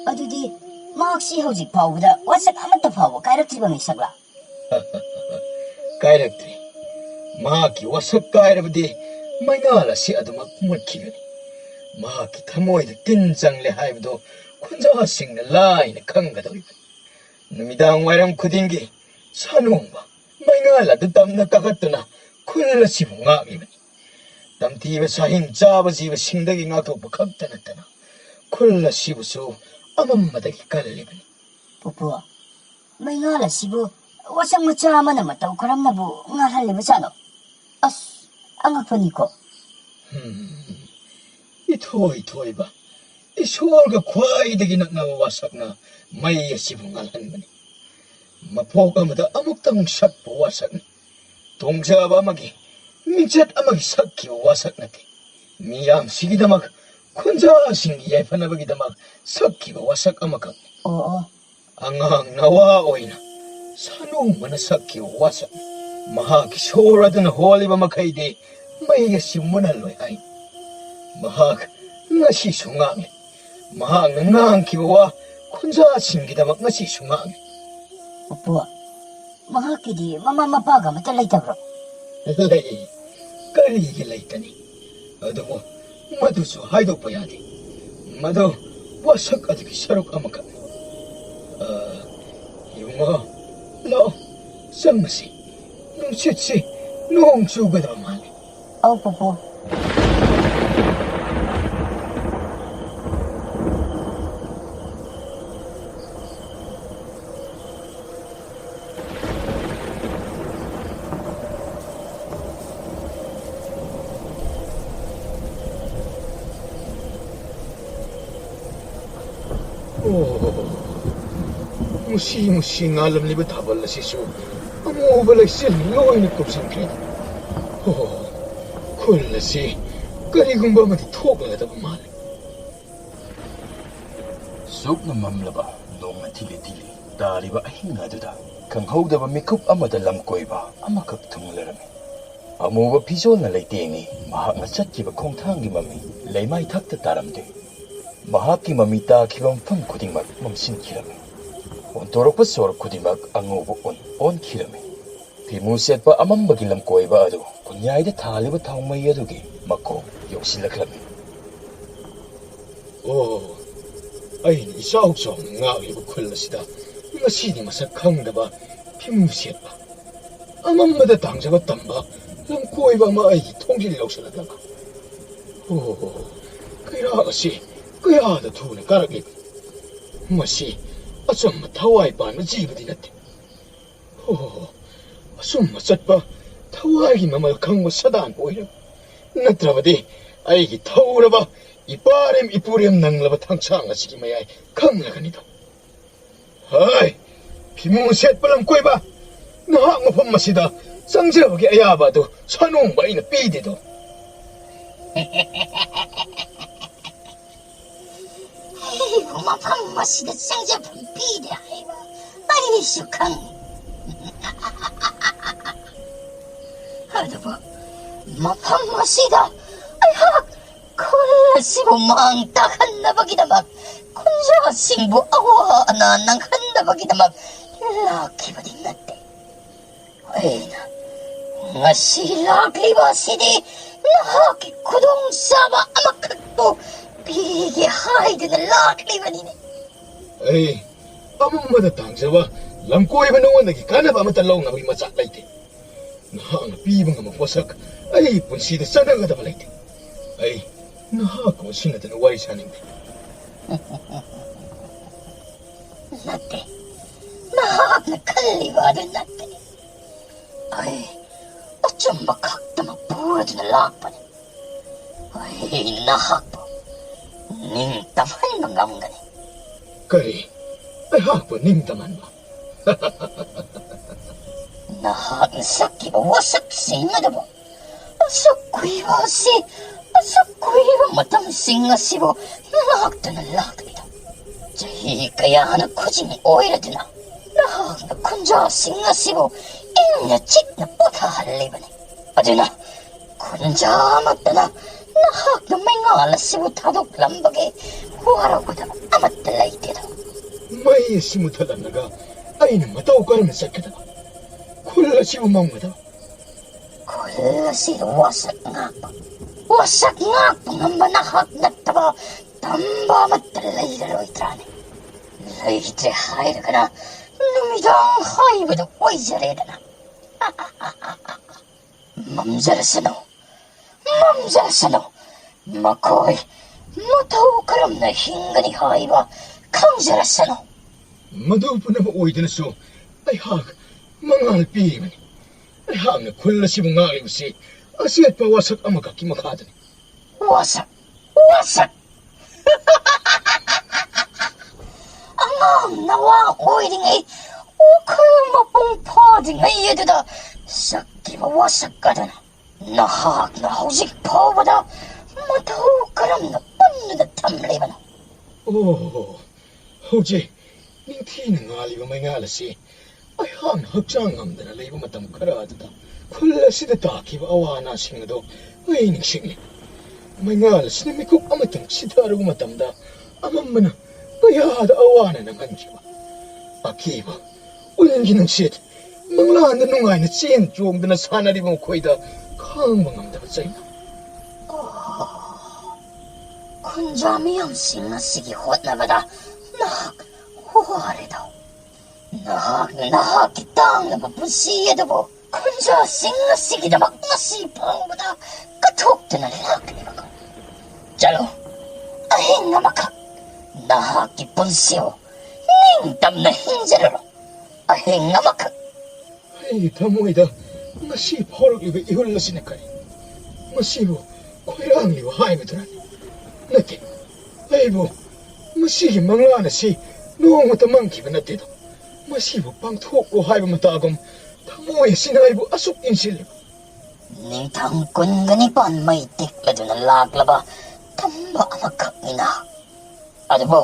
ꯑꯗꯨꯗꯤ ꯃꯍꯥꯛꯁꯤ ꯍꯧꯖꯤꯛ ꯐꯥꯎꯕꯗ ꯋꯥꯁꯛ ꯑꯃꯠꯇ ꯐꯥꯎꯕ ꯀꯥꯏꯔꯛꯇ꯭ꯔꯤꯕ ꯃꯤꯁꯛꯂꯥ? ꯀꯥꯏꯔꯛꯇ꯭ꯔꯤ. ꯃꯍꯥꯛꯀꯤ ꯋꯥꯁꯛ ꯀꯥꯏꯔꯕꯗꯤ ꯃꯩꯉꯥꯜ ꯑꯁꯤ ꯑꯗꯨꯃꯛ ꯃꯨꯠꯈꯤꯒꯅꯤ. ꯃꯍꯥꯛꯀꯤ ꯊꯃꯣꯏꯗ ꯇꯤꯟ ꯆꯪꯂꯦ ꯍꯥꯏꯕꯗꯨ ꯈꯨꯟꯖꯥꯁꯤꯡꯅ ꯂꯥꯏꯅ ꯈꯪꯒꯗꯧꯔꯤꯕꯅꯤ. ꯅꯨꯃꯤꯗꯥꯡ ꯋꯥꯏꯔꯝ ꯈꯨꯗꯤꯡꯒꯤ ꯁꯥꯅꯣꯡꯕ ꯃꯩꯉꯥꯜ ꯑꯗꯨ ꯇꯝꯅ ꯀꯥꯈꯠꯇꯨꯅ ꯈꯨꯜ ꯑꯁꯤꯕꯨ ꯉꯥꯛꯂꯤꯕꯅꯤ. ꯇꯝꯊꯤꯕ ꯁꯥꯍꯤꯡ ꯆꯥꯕ ꯖꯤꯕꯁꯤꯡꯗꯒꯤ ꯉꯥꯛꯊꯣꯛꯄ ꯈꯛꯇ ꯅꯠꯇꯅ ꯈꯨꯜ ꯑꯁꯤꯕꯨꯁꯨ ꯑꯃꯝꯕꯗꯒꯤ ꯀꯜꯂꯤꯕꯅꯤ. ꯄꯨꯄꯨ, ꯃꯩꯉꯥꯜ ꯑꯁꯤꯕꯨ ꯋꯥꯁꯛ ꯃꯆꯥ ꯑꯃꯅ ꯃꯇꯧ ꯀꯔꯝꯅꯕꯨ ꯉꯥꯜꯍꯜꯂꯤꯕꯖꯥꯠꯅꯣ? ꯑꯁ, ꯑꯉꯛꯄꯅꯤꯀꯣ. ꯏꯊꯣꯏ ꯊꯣꯏꯕ ꯏꯁꯣꯔꯒ ꯈ꯭ꯋꯥꯏꯗꯒꯤ ꯅꯛꯅꯕ ꯋꯥꯁꯛꯅ ꯃꯩ ꯑꯁꯤꯕꯨ ꯉꯥꯜꯍꯟꯕꯅꯤ. ꯃꯄꯣꯛ ꯑꯃꯗ ꯑꯃꯨꯛꯇꯪ ꯁꯛꯄ ꯋꯥꯁꯛꯅꯤ. ꯇꯣꯡꯖꯕ ꯑꯃꯒꯤ ꯃꯤꯡꯆꯠ ꯑꯃꯒꯤ ꯁꯛꯈꯤꯕ ꯋꯥꯁꯛ ꯅꯠꯇꯦ. ꯃꯤꯌꯥꯝꯁꯤꯒꯤꯗꯃꯛ ꯈꯨꯟꯖꯥꯁꯤꯡꯒꯤ ꯌꯥꯏꯐꯅꯕꯒꯤꯗꯃꯛ ꯁꯛꯈꯤꯕ ꯋꯥꯁꯛ ꯑꯃꯈꯛꯅꯤ. ꯑꯉꯥꯡ ꯅꯋꯥ ꯑꯣꯏꯅ ꯁꯥꯅꯣꯡꯕꯅ ꯁꯛꯈꯤꯕ ꯋꯥꯁꯛꯅꯤ. ꯃꯍꯥꯛꯀꯤ ꯁꯣꯔ ꯑꯗꯨꯅ ꯍꯣꯜꯂꯤꯕ ꯃꯈꯩꯗꯤ ꯃꯩ ꯑꯁꯤ ꯃꯨꯟꯍꯜꯂꯣꯏ ꯍꯥꯏ. ꯃꯍꯥꯛ ꯉꯁꯤꯁꯨ ꯉꯥꯡꯂꯤ. ꯃꯍꯥꯛꯅ ꯉꯥꯡꯈꯤꯕ ꯋꯥ ꯈꯨꯟꯖꯥꯁꯤꯡꯒꯤꯗꯃꯛ ꯉꯁꯤꯁꯨ ꯉꯥꯡꯂꯤ. ꯄꯨꯄꯨ, ꯃꯍꯥꯛꯀꯤꯗꯤ ꯃꯃꯥ ꯃꯄꯥꯒ ꯑꯃꯠꯇ ꯂꯩꯇꯕ꯭ꯔꯣ? ꯂꯩ. ꯀꯔꯤꯒꯤ ꯂꯩꯇꯅꯤ? ꯑꯗꯨꯕꯨ ꯃꯗꯨꯁꯨ ꯍꯥꯏꯗꯣꯛꯄ ꯌꯥꯗꯦ. ꯃꯗꯨ ꯋꯥꯁꯛ ꯑꯗꯨꯒꯤ ꯁꯔꯨꯛ ꯑꯃꯈꯛꯅꯤ. ꯌꯨꯉꯣ, ꯂꯥꯛꯑꯣ ꯆꯪꯉꯁꯤ. ꯅꯨꯡꯁꯤꯠꯁꯤ ꯅꯣꯡ ꯆꯨꯒꯗꯕ ꯃꯥꯜꯂꯤ. ꯑꯧ ꯄꯨꯄꯨ. 무시 ꯉꯥꯜꯂꯝꯂꯤꯕ ꯊꯥꯕꯜ ꯑꯁꯤꯁꯨ ꯑꯃꯨꯕ ꯂꯩꯆꯤꯜ ꯂꯣꯏꯅ ꯀꯨꯞꯁꯤꯟꯈ꯭ꯔꯦ. ꯈꯨꯜ ꯑꯁꯤ ꯀꯔꯤꯒꯨꯝꯕ ꯑꯃꯗꯤ ꯊꯣꯛꯂꯒꯗꯕ ꯃꯥꯜꯂꯤ. ꯁꯨꯞꯅ ꯃꯝꯂꯕ ꯅꯣꯡꯅ ꯊꯤꯂꯤ ꯊꯤꯂꯤ ꯇꯥꯔꯤꯕ ꯑꯍꯤꯡ ꯑꯗꯨꯗ ꯈꯪꯍꯧꯗꯕ ꯃꯤꯀꯨꯞ ꯑꯃꯗ ꯂꯝꯀꯣꯏꯕ ꯑꯃꯈꯛ ꯊꯨꯡꯂꯔꯝꯃꯤ. ꯑꯃꯨꯕ ꯐꯤꯖꯣꯜꯅ ꯂꯩꯇꯦꯡꯉꯤ. ꯃꯍꯥꯛꯅ ꯆꯠꯈꯤꯕ ꯈꯣꯡꯊꯥꯡꯒꯤ ꯃꯃꯤ ꯂꯩꯃꯥꯏ ꯊꯛꯇ ꯇꯥꯔꯝꯗꯦ. ꯃꯍꯥꯛꯀꯤ ꯃꯃꯤ ꯇꯥꯈꯤꯕ ꯃꯐꯝ ꯈꯨꯗꯤꯡꯃꯛ ꯃꯝꯁꯤꯟꯈꯤꯔꯝꯃꯤ. ꯑꯣꯟꯊꯣꯔꯛꯄ ꯁꯣꯔ ꯈꯨꯗꯤꯡꯃꯛ ꯑꯉꯧꯕ ꯑꯣꯟꯈꯤꯔꯝꯃꯤ. ꯐꯤꯃꯨ ꯁꯦꯠꯄ ꯑꯃꯝꯕꯒꯤ ꯂꯝꯀꯣꯏꯕ ꯑꯗꯨ ꯄꯨꯟꯌꯥꯏꯗ ꯊꯥꯜꯂꯤꯕ ꯊꯥꯎꯃꯩ ꯑꯗꯨꯒꯤ ꯃꯈꯣꯡ ꯌꯧꯁꯤꯜꯂꯛꯂꯝꯃꯤ. ꯑꯩꯅ ꯏꯆꯥꯎ ꯆꯥꯎꯅ ꯉꯥꯛꯂꯤꯕ ꯈꯨꯜ ꯑꯁꯤꯗ ꯉꯁꯤꯗꯤ ꯃꯁꯛ ꯈꯪꯗꯕ ꯐꯤꯃꯨ ꯁꯦꯠꯄ ꯑꯃꯝꯕꯗ ꯇꯥꯡꯖꯕ ꯇꯝꯕ ꯂꯝꯀꯣꯏꯕ ꯑꯃ ꯑꯩꯒꯤ ꯊꯣꯡꯖꯤꯜ ꯌꯧꯁꯤꯜꯂꯛꯂꯕ. ꯀꯩꯔꯥꯛ ꯑꯁꯤ ꯀꯌꯥꯗ ꯊꯨꯅ ꯀꯥꯔꯛꯂꯤꯕ. ꯃꯁꯤ ꯑꯆꯝꯕ ꯊꯋꯥꯏ ꯄꯥꯟꯕ ꯖꯤꯕꯗꯤ ꯅꯠꯇꯦ. ꯑꯆꯨꯝꯕ ꯆꯠꯄ ꯊꯋꯥꯏꯒꯤ ꯃꯃꯜ ꯈꯪꯕ ꯁꯗꯥꯟ ꯑꯣꯏꯔꯕ. ꯅꯠꯇ꯭ꯔꯕꯗꯤ ꯑꯩꯒꯤ ꯊꯧꯔꯕ ꯏꯄꯥꯔꯦꯝ ꯏꯄꯨꯔꯦꯝ ꯅꯪꯂꯕ ꯊꯥꯡꯁꯥꯡ ꯑꯁꯤꯒꯤ ꯃꯌꯥꯏ ꯈꯪꯂꯒꯅꯤꯗꯣ. ꯍꯥꯏ, ꯐꯤꯃꯨ ꯁꯦꯠꯄ ꯂꯝꯀꯣꯏꯕ, ꯅꯍꯥꯛ ꯃꯐꯝ ꯑꯁꯤꯗ ꯆꯪꯖꯕꯒꯤ ꯑꯌꯥꯕ ꯑꯗꯨ ꯁꯥꯅꯣꯡꯕ ꯑꯩꯅ ꯄꯤꯗꯦꯗꯣ. ꯃꯐꯝ ꯑꯁꯤꯗ ꯆꯪꯖꯐꯝ ꯄꯤꯗꯦ ꯍꯥꯏꯕ ꯑꯩꯁꯨ ꯈꯪꯏ. ꯑꯗꯨꯕꯨ ꯃꯐꯝ ꯑꯁꯤꯗ ꯑꯩꯍꯥꯛ ꯈꯨꯜ ꯑꯁꯤꯕꯨ ꯃꯥꯡ ꯇꯥꯛꯍꯟꯅꯕꯒꯤꯗꯃꯛ, ꯈꯨꯟꯖꯥꯁꯤꯡꯕꯨ ꯑꯋꯥ ꯑꯅꯥ ꯅꯪꯍꯟꯅꯕꯒꯤꯗꯃꯛ ꯂꯥꯛꯈꯤꯕꯗꯤ ꯅꯠꯇꯦ. ꯑꯩꯅ ngasi lagliba sidi nahaki kudong sama amakakbo bigi haidina laglibanine. Ay, amang madatangsawa, langkoy ba naman nagikana ba matalaw nga may matsak laite? Nahang pibang nga mapasak, ay punsida sana nga dapat laite. Ay, nahako sinata na wari sa ningti. Nate, nahak na kalibado nate. Ay, atyang makakta mapura na lakpan. Ay, nahak po. Nintaman mangamgani. Kari, ay hakpo ningtaman mo. Nahak na sakit wasak singa dabo. Asakui wasi, asakui matang singa sibo. Nakakta na lakita. Jahi kaya na kujini oira dina. Nahak na kunja singa sibo. Inya chik na pota halibani. Adina, kunja matta na. Nahak na may ngala sibo tadok lambage. Waraw ko dama amatalay dito. May simutalan naga, ay na mataw ka naman sakit na. Kula siya umamata. Kula siya wasak nga pa. Wasak nga pa nga manahak na taba. Tamba matalay dalo itrani. Laytre hayra ka na. Numidang hayba na wajare na. Mamzarasano. Mamzarasano. Makoy. Mataw karam na hingani hayba. Kangzarasano. Madaw po na mauwi na so, ay hak, mangal piman. Ay hak na kula siya mangalim si, asit pa wasak ang makakimakatan. Wasak! Wasak! Ang nawa ko'y dingay, ukay mapungpa dingay ito da, sakti mawasak ka na. Nahak na hausik pa ba da, mataw karam na pano na tamlay ba na. Oh, Hoje, ninti na ngali ba may ngalasi, ay hang hagsang ang danalay ba matam karada da. Kula si dataki ba awana singa do, ay niksingli. May ngalas na mikok amatang si daro matam da, amam mana, bayada awana naman kiba. Akiba, ulan ginang sit, manglaan na nungay na sin tuwang da na sana di mo koy da, kang mangam dapat sa'yo. kunjami ang singasigi hot na bada. Nahak, huwari daw. Nahak kitang napapunsiya daw. Kunja singasigi na magmasipang bada. Katok na nalak ni baka. Jalo, ahin nga makak. Nahak ipunsiyo. Ningtam na hinjararo. Ahin nga makak. Ay, tamoy da. Masipo horog iba ihul na sinakay. Masipo, koirang liwa hay maturan. Nati, aybo, masigi manglana si noong matamang kiba na dito. Masibo pang tuko hay matagom, tamoy sinaybo asok insilip. Nintang kun ganipan may tikla doon ang laglaba, tamba ang magkakina. Ano po,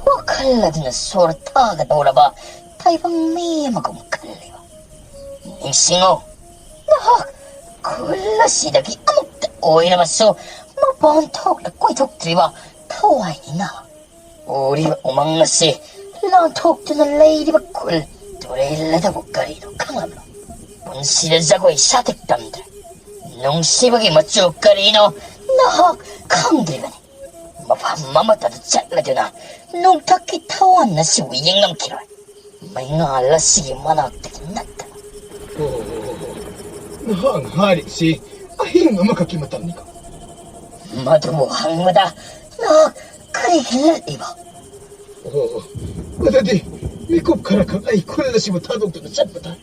wakala doon ang sortaga daw ba, tayo pang may magumkaliwa. Ningsingo, nahak, kula sidagi amok taoy naman so, mabantok na kuitok triba, taway ni na. Uri ba umang nasi, lantok doon ang lady ba kul, turela daw karino kangablo. Punsila zagoy satik damdra. Nung sibagi matsuk karino, nahak kangdri ba ni. Mapamamata na tsakla doon na, nung takitawan na si Wiyang ng kiroy. May ngala sige managtakin nagta. Nahang harik si ahing ang makakimatam ni ko. Maduhang mada na karikilat iba. Oo, madadi, mikop karakang ay kula si matadong doon na saan ba tayo?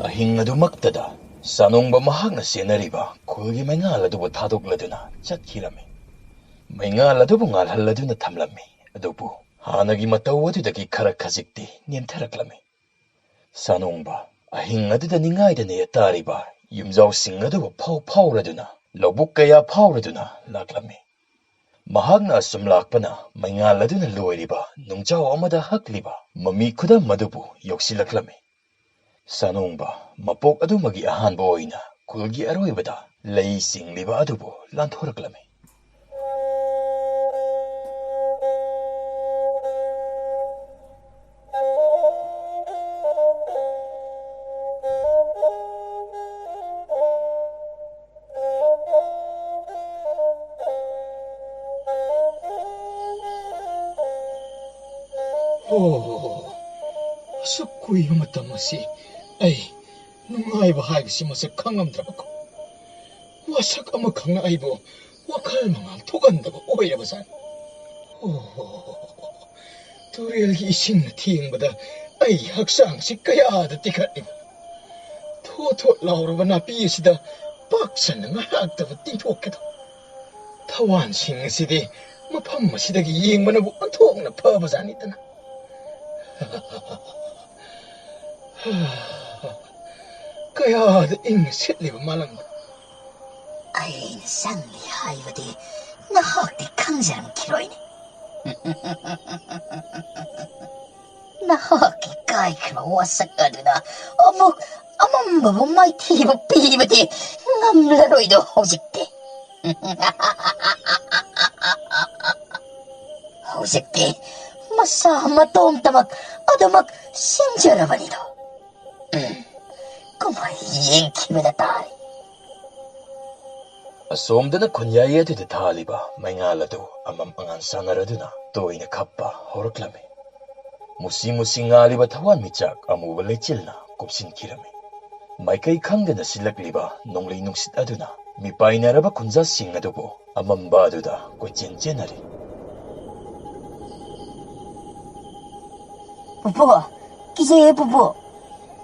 Ahing nga dumaktada, sanong ba mahag na senari ba, kulgi may nga lado ba tadok lado na, chat kirami. May nga lado ba nga lado na tamlami, ado po, hanagi matawa do dagi karakazikti, niyem teraklami. Sanong ba, ahing nga da ningay da niya tari ba, yumzaw sing nga do ba pau lado na, lobuk kaya pau lado na, laklami. Mahag na sumlak pa na, may nga lado na luway ba, nung jaw amada hakli ba, mamikuda madupo, yoksilaklami. Sanong ba, mapok ado magiahan boy na, kulgi aroy ba da, laising liba ado po, lantoraklami. kuiba matam asi ai nungaiba haibasi masak khangamdrabako wasak ama khangna aibo wakhal mangal thogandaba oirabasan turelgi isingna thiengbada ai haksang si kayada tikhatliba tho lauraba napi asida paksan ngahakdaba tingthokkedo Tawan sing asidi mafam asidagi yengbanabu anthokna phabazanidana Kayada ing sitliba malanga Aina sangli haibadi nahakdi khangjaram kiroine Nahaki kaikra wasak aduna amambabu maithibu piribadi ngamlaroido hojikte Hojikte masa matom tamak adumak sinjarabanido Kumai yenkibada tari Asomdana kunyaya de taliba maingalado amam angan sanaraduna toina kappa horoklame musi ngaliba thawan michak amuba lechilna kopsin kirame maikai khangdana silakliba nonglei nungsit aduna mi painaraba kunja singadobo amamba aduda koichenari Pupu kise pupu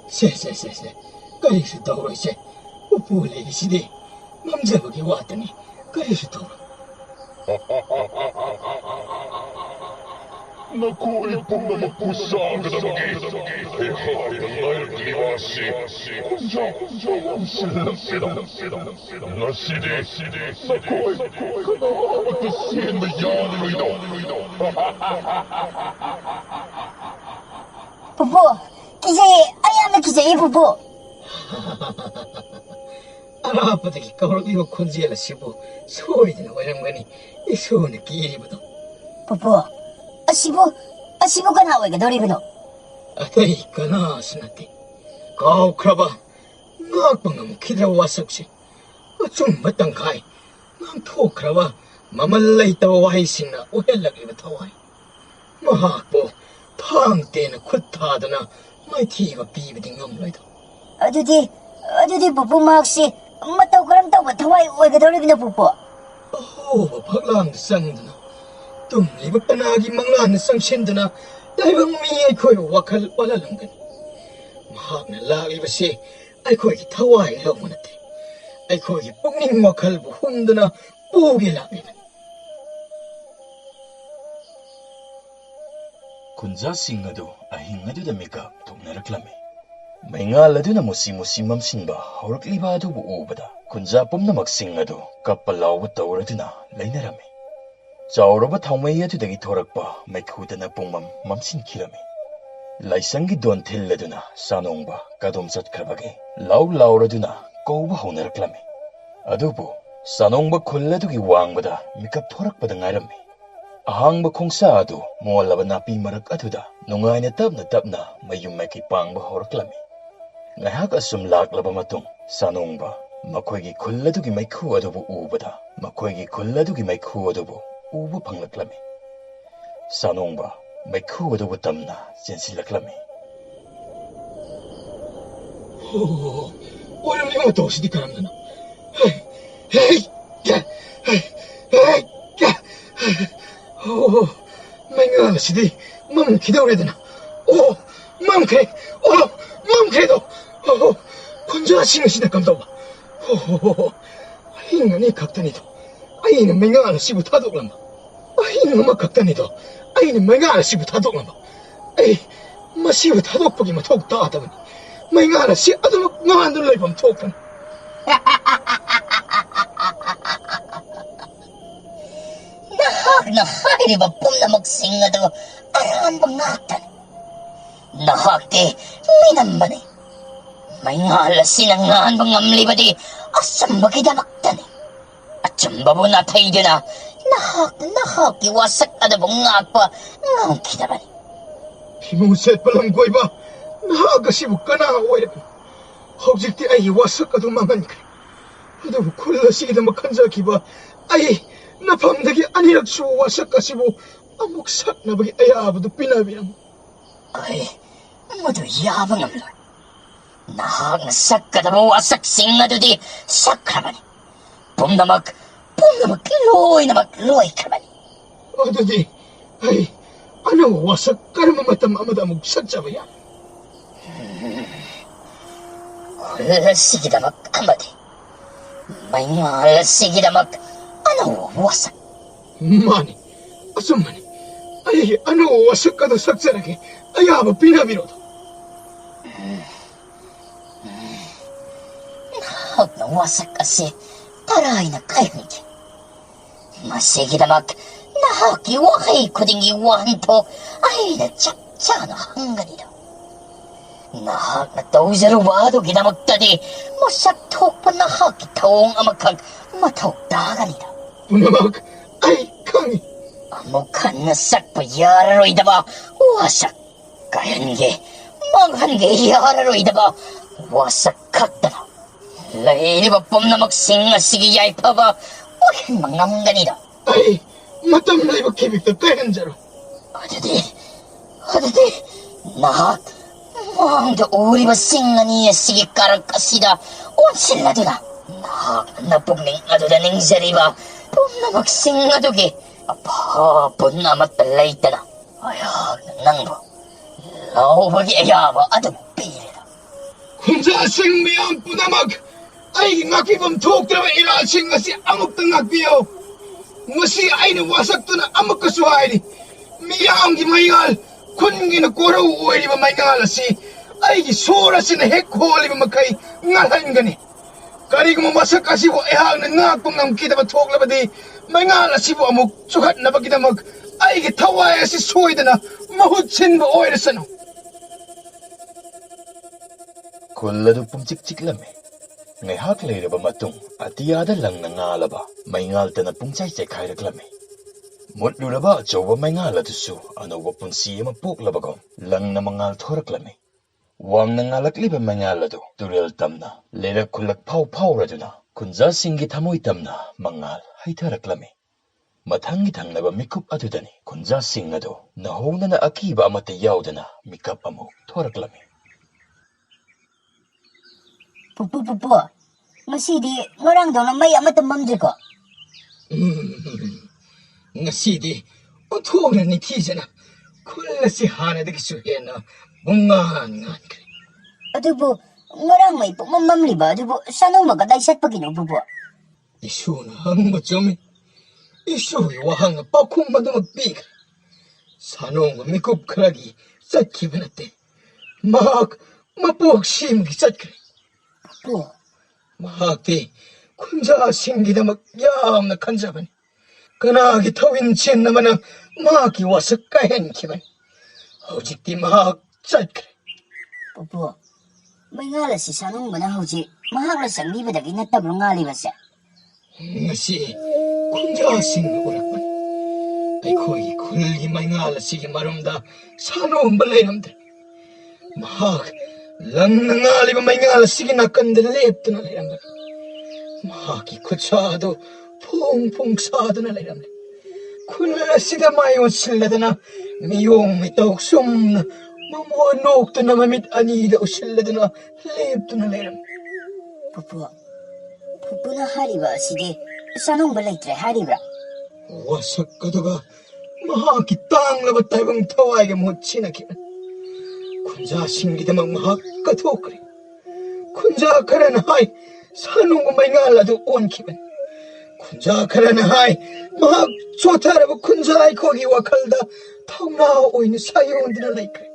Se karisu tawroise pupu legiside mamjabagi watani karisu tawro Nako'y pumapusagdabagi Ihayangayrglibasi Kunja ang silang Nasidi Nako'y kanawagtasin mayanloido Pupu kise ayana kise pupu Arapadagi kawargiba kunjela sibu soidina waramgani isona kiribado Pupu asibu kana wega doribino Atai kana asnati Kau kraba ngakpangam kidra wasakshi Achum batangkai Ngam thokraba mamalai tawa wahisina uhelagiba tawai Mahakbo Pangtena khuttadana maithiba pibadi ngamloido Adudi pupu maksi matau karam tawa thawai wega doribino pupu Phaklang sangdana Tumliba panagi manglan sangshindana Daibang mi aikoi wakal walalangan Mahakna lagibasi aikoi ki thawai lagmanate Aikoi ki pungning wakal buhundana ugi lagiban kunja singado ahingaduda mika thoknaraklame maingaladuna musi mamsinba horakliba adubu ubada kunja pumnamak singado kappalawa tawraduna lainarame Chauraba thawmai adudagi thorakpa maikhudana pungmam mamsinkirame Laisangi don thilladuna sanongba kadom chatkrabagi lauraduna kouba honaraklame adubu sanongba khulladugi wangbada mikap thorakpada ngairame ahangba khongsa adu mollaba napi marak aduda nungaina tapna mayum maiki pangba horaklame ngahak asum laklaba matung sanongba makhoigi khulladugi maikhu adubu ubada makhoigi khulladugi maikhu adubu ubu panglaklame sanongba maikhu adubu tamna jensilaklame Oramli matosidi karamdana Maingal sidi mam kidawredana mam kredo kunja singasida kamdawa Aina kaktanido Aina maingal sibu tadoklamba Aina ma kaktanido Aina maingal sibu tadoklamba Ai masibu tadokpagi matok taadabani maingal si adumak ngandul laibam toktan Nahak na hairiba pumnamak singado aramba ngatan Nahakti minambani Maingala sinangan bangamlibadi asamba kidamaktani Achambabo na taydina Nahaki wasak adabong ngakpa ngam kidamani Himuset palang goiba Nahagasibu kana oirap Hojikti ay wasak adumangan kay Adabu kulla sigida makanjakiba Ay napamdagi aniragsu wasak kasibu Amuk sak na bagi ayabado pinabiram Ay 모두 야방 없노. 나학나 삭가다보 와삭싱 아두디 삭하마니. 봄나막 로이나막 로이카마니. 어두디, 아이, ano wasak karma matamamada mo sadsabaya. 홀라시기다막 한마디. mayngala시기다막 ano wasak. Mani, asumani, ay, ano wasak ka sa saksarake, ayaba pinabinodo. Nahag na wasak kasi taray na kaingi. Masigidamak nahaki wakay kuding iwahan to ay natsaksa na hangganito. Nahak na tawzarubado ginamagtadi masaktok pa nahaki taong amakag matawdagan nito. Punamag, ay, kangi. Amukan na sakpayararoy daba wasak. Kayange, manghange yararoy daba wasak kakdana. Lahi ba pom na magsing na sigiyay pa ba wakin mangangganito. Ay, matam na iba kibig na kayan jaro. Adadi, nahak, mangda uri ba singa niya sige karakasida onsilado na. Nahak na pugning aduda ning zariba, pum na magsing adugi, apapon na matalayta na. Ayag na nangbo, lao bagi ayaba adug pilida. Kunsa sing miyang punamag, ay ngakibam tuk trawa ilasing nga si amok na ngakbiyaw. Ngasi ay nawasak to na amok kasuhay ni. Miyang gimayingal, kun ginakuraw uwi ba may ngalasi, ay gisura sinahekoli ba magkay ngalan gani. Kari gumawasak kasi ko ehang na ngakpong ng kita ba tuk ba di, may ngalasi po amok, sukat na ba kita mag, ay gitawaya si suy na mahutsin ba uwi na sano. Kulado pumcik-cik lami. Ngay haklay na ba matong at iyada lang na ngala ba may ngalta na pumcay-cay kaya lami. Mutlo na ba jowa may ngala tusu ano ba punsiya mapukla ba ko lang na mangal thorak lami. Wang na ngalakli ba may ngala do turil tam na lera kulak pau-pau rado na kunza singi tamoy tam na mangal hay tarak lami. Mathangitang na ba mikup ato dani kunza sing na do nahuna na akiba amatayaw da na mikap amo thorak lami. Pupu, ngasidi ngarang daw na may amatamamdri ko. Ngasidi, otoran ni Tizana, kula si Hana de Kisuhena, bungan. Adubo, ngarang may pumamamli ba? Adubo, saan magadaysat pag inububo? Isu na hang machomi. Isu iwahang pakung madumagpig. Sanong mikup kragi, sat kibanate. Mapuk sim gisat kri. Mahati, kunja singida magyam na kanjaban. Kanagi tawin chen naman ang maki wasak kahen kiban. Hojikti mahak chat kre. Pupu, may ngala si Sanong ba na hoji, mahak na sang liba dagi na tablo ngali ba siya? Ngasi, kunja sing urakman. Ay ko'y kulgi may ngala sige marumda, Sanong balay namda. Mahak, lang nangali ba may ngala sige na kandalip to na layam. Mahaki kutsado, pung sado na layam. Kula sida mayon sila na miyong mitawag sum na mamuanok to na mamit anida o sila na lip to na layam. Pupu na hari ba sige, Sanong balay tre hari ba? Wasak ka to ka, mahaki tang labat tayo bang taway ka mo chinakiman. Kunja singita mang mahakatukri. Kunja karanay, Sanong may ngala doon kiban. Kunja karanay, mahak sotara ba kunja ay ko hiwakalda, taong naoy ni sayo ang dinalay kri.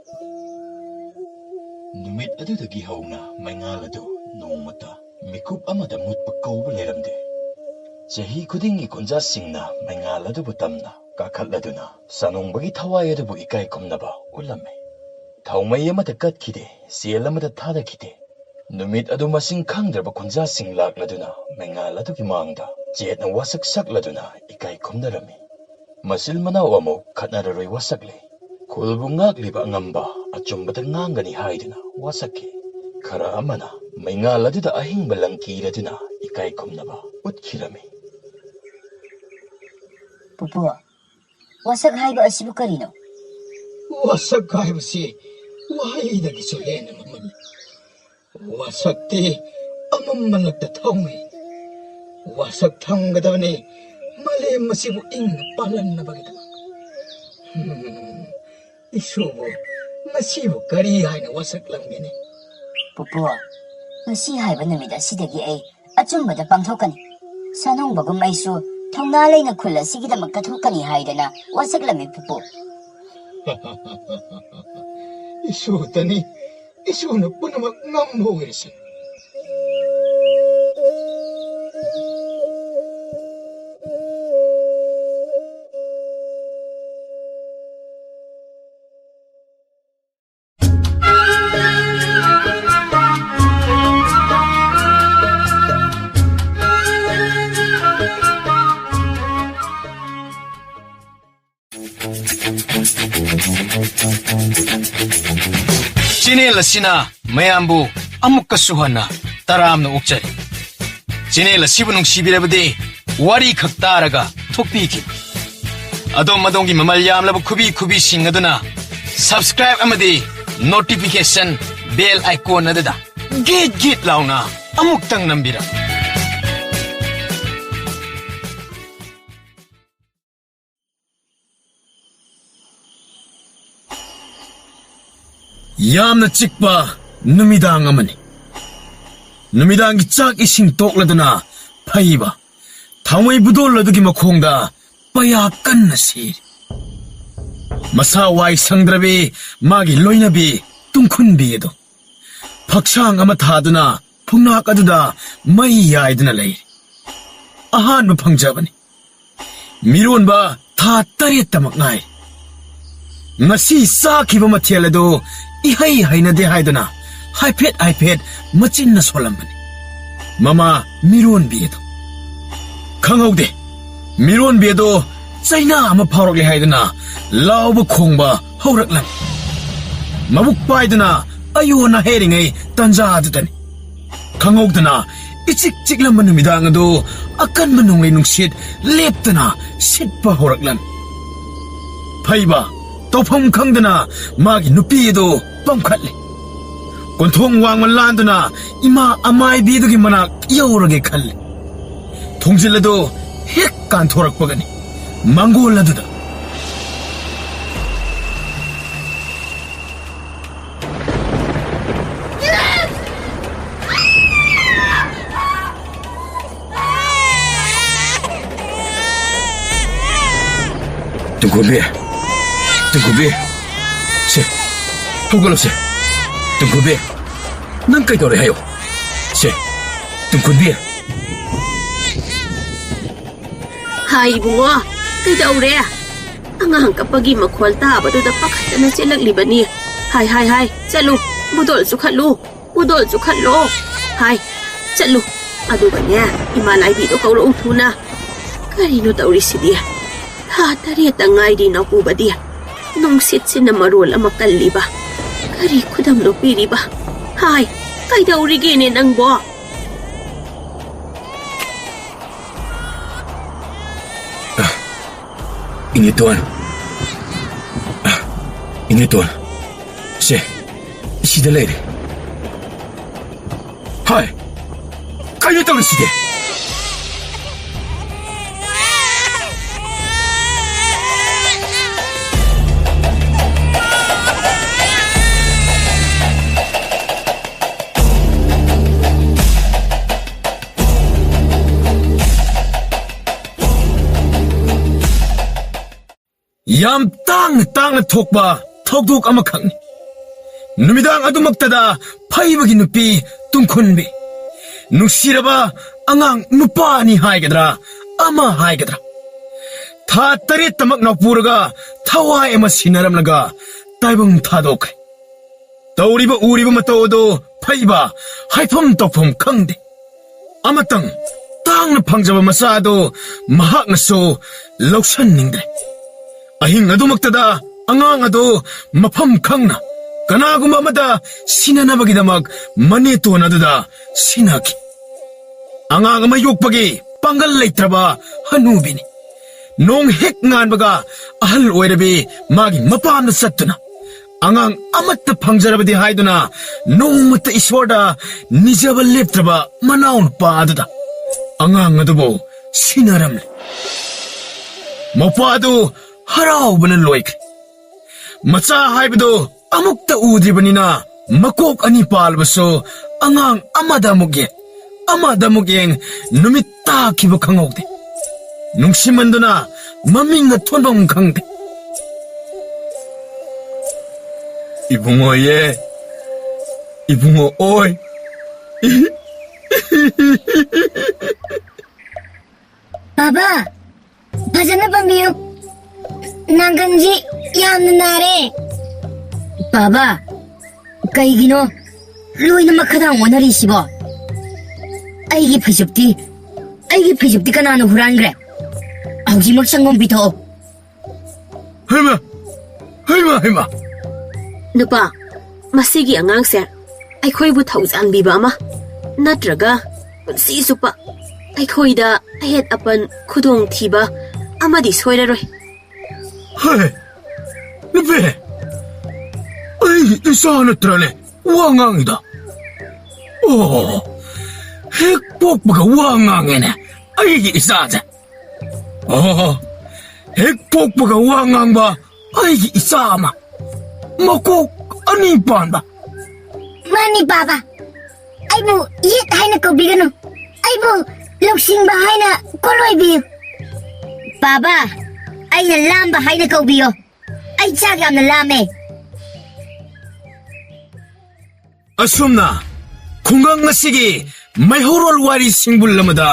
Numit ado dagihaw na may ngala do noong mata, mikup amadamut pagkaw baliramde. Jahi kuding ikunja sing na may ngala do butam na, kakalado na, Sanong bagi tawaya do bu ikay kom na ba ulame. Taumay matakat kide, siyala matatada kide. Numit ado masing kangdar ba kunja sing lak lado na, may ngala do kimangda, jet na wasak-sak lado na, ikay kumnarami. Masil manaw amo, katnararoy wasakli. Kulbungak liba ngamba, at jumbatan nganga ni haydo na, wasake. Karaama na, may ngala do da ahing balang kira do na, ikay kumnaba, utkirami. Pupu, wasak hay ba asibu karino? Wasak kayo si 와이다기서 해는 맘 와삭티 아맘만락다 타오미 와삭 탕가다니 말레 마시고 잉 빨랐나 바기다 이소보 마시고 가리 하이나 와삭 랑게네 푸푸 ngasi haiba numida sidagi ai achumbada pangthokani sanongbagum aisu thongna leina khulla sigidamak kathokani haidana wasaklami pupu 이소다니 이소는 뿌나막 남보게서 Chinel asina mayambu amukka suhana taramna ukchari. Chinel asibunung sibirabadi wari khak taraga thokpikin. Adom madongi mamal yamlaba kubi sing aduna subscribe amadi notification bell icon adada git launa amuktang nambira. Yamna chikpa numidang amani. Numidang chak ising tokladuna phaiba. Thawai budoladugi makhongda paya kanna sir. Masawai sangdrabi magi loinabi tungkhunbi edo. Phakshang ama thaduna phungnak aduda mai yaiduna lei. Ahan phangjabani. Mironba tha taret tamak ngai. Ngasi sakhiba mathel ado ihai hainade haidana haipet machin na solambani mama miron biedo khangaude miron biedo chaina ama phawrokle haidana lawba khongba hauraklan mabuk paidana ayona heringai tanja adutani khangaudana ichik chiklam numidang ado akan manungai nungsit leptana sitpa hauraklan phaiba tofam khangdana magi nupi edo pamkhatle konthong wangman landuna ima amai bidugi manak yaurage khalle thongjilado hek kan thorakpagani mangol aduda Tunggu se hugalo se tunggu nang kai dore hayo se tunggu Hai bungo kai daure angang kapagi makhwal ta badu da pakhatana chelakli bani hai chalu budol chu khatlo hai chalu adu banya imalai bi do kauro uthuna kari no dauri sidia ha tari tangai di na ku badia nung sit sin marul amakaliba kari khudam lo piriba hai kai dauri ge ne nang bo ini tuan se sida lady hai kai dauri sida Yam tang thokba thokduk amakhangni numidang adumaktada phaibagi nupi tungkhunbi nuksiraba angang nupa ni haigadra ama haigadra tha tare tamak napuraga thawai ema sinaramlaga taibang thadokre tawriba uriba matodo phaiba haifam tokpham khangde amatang tangna phangjaba masado mahakna so loksan ningdre ahing adumaktada angang ado mafam khangna kanaguma amada sinanabagidamak maneton aduda sinaki angang ama yokpagi pangal leitraba hanubini nong hek nganbaga ahal oirabi magi mapamna sattuna angang amatta phangjarabadi haiduna nongmatta iswarda nijaba leptraba manaun pa aduda angang adubo sinaramle mapadu haraubana loik macha haibado amukta udribanina makok ani palbaso angang amada mugeng numitta kiba khangaude nungsimanduna maminga thonbam khangde 이붕어 예 이붕어 오이 바바 바자나 밤비요 난간지 얌나래 바바 까이기노 로이나 마카당 원하리 시보 아이기 페줍디 까나노 후란 그래 아우지 먹상공 비토 헐마 누파 마시기 안강세 아이코이부 타우잔비바 아마 나트라가 punsi supa aikhoida ahet apan khudong thiba amadi soiraroi hai nupe ai isana trale wangangida oh hek pok baga wangangene ai isaja oh hek pok baga wangangba ai isama makok ani panba mani baba aibu yet haina ko bigano aibu loksing ba haina koloi bi baba aina lamba haina ko biyo ai chagam na lame asumna khungang ngasigi maihorol wari singbul lamada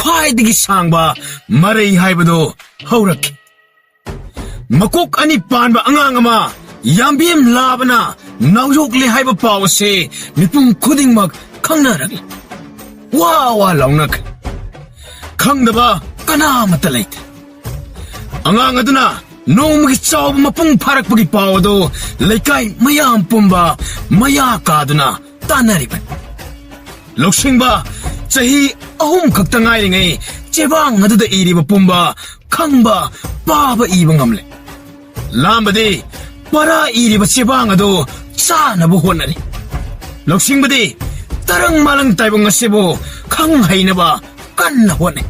khwaidigi sangba marei haibado haurak makok ani panba angang ama yambim labana naujok le haiba pawse mipum khuding mak khangnaragi wa launak khangdaba kana matalait angang aduna nongmagi chaw mapung pharak pagi pawdo laikai mayam pumba maya kaduna tanariban loksingba chahi ahum khakta ngai ngai chebang aduda iriba pumba khangba baba ibangamle lambade para iriba chebang adu chanabu honari loksingbadi tarang malang taibang asibo khang hainaba kanna hone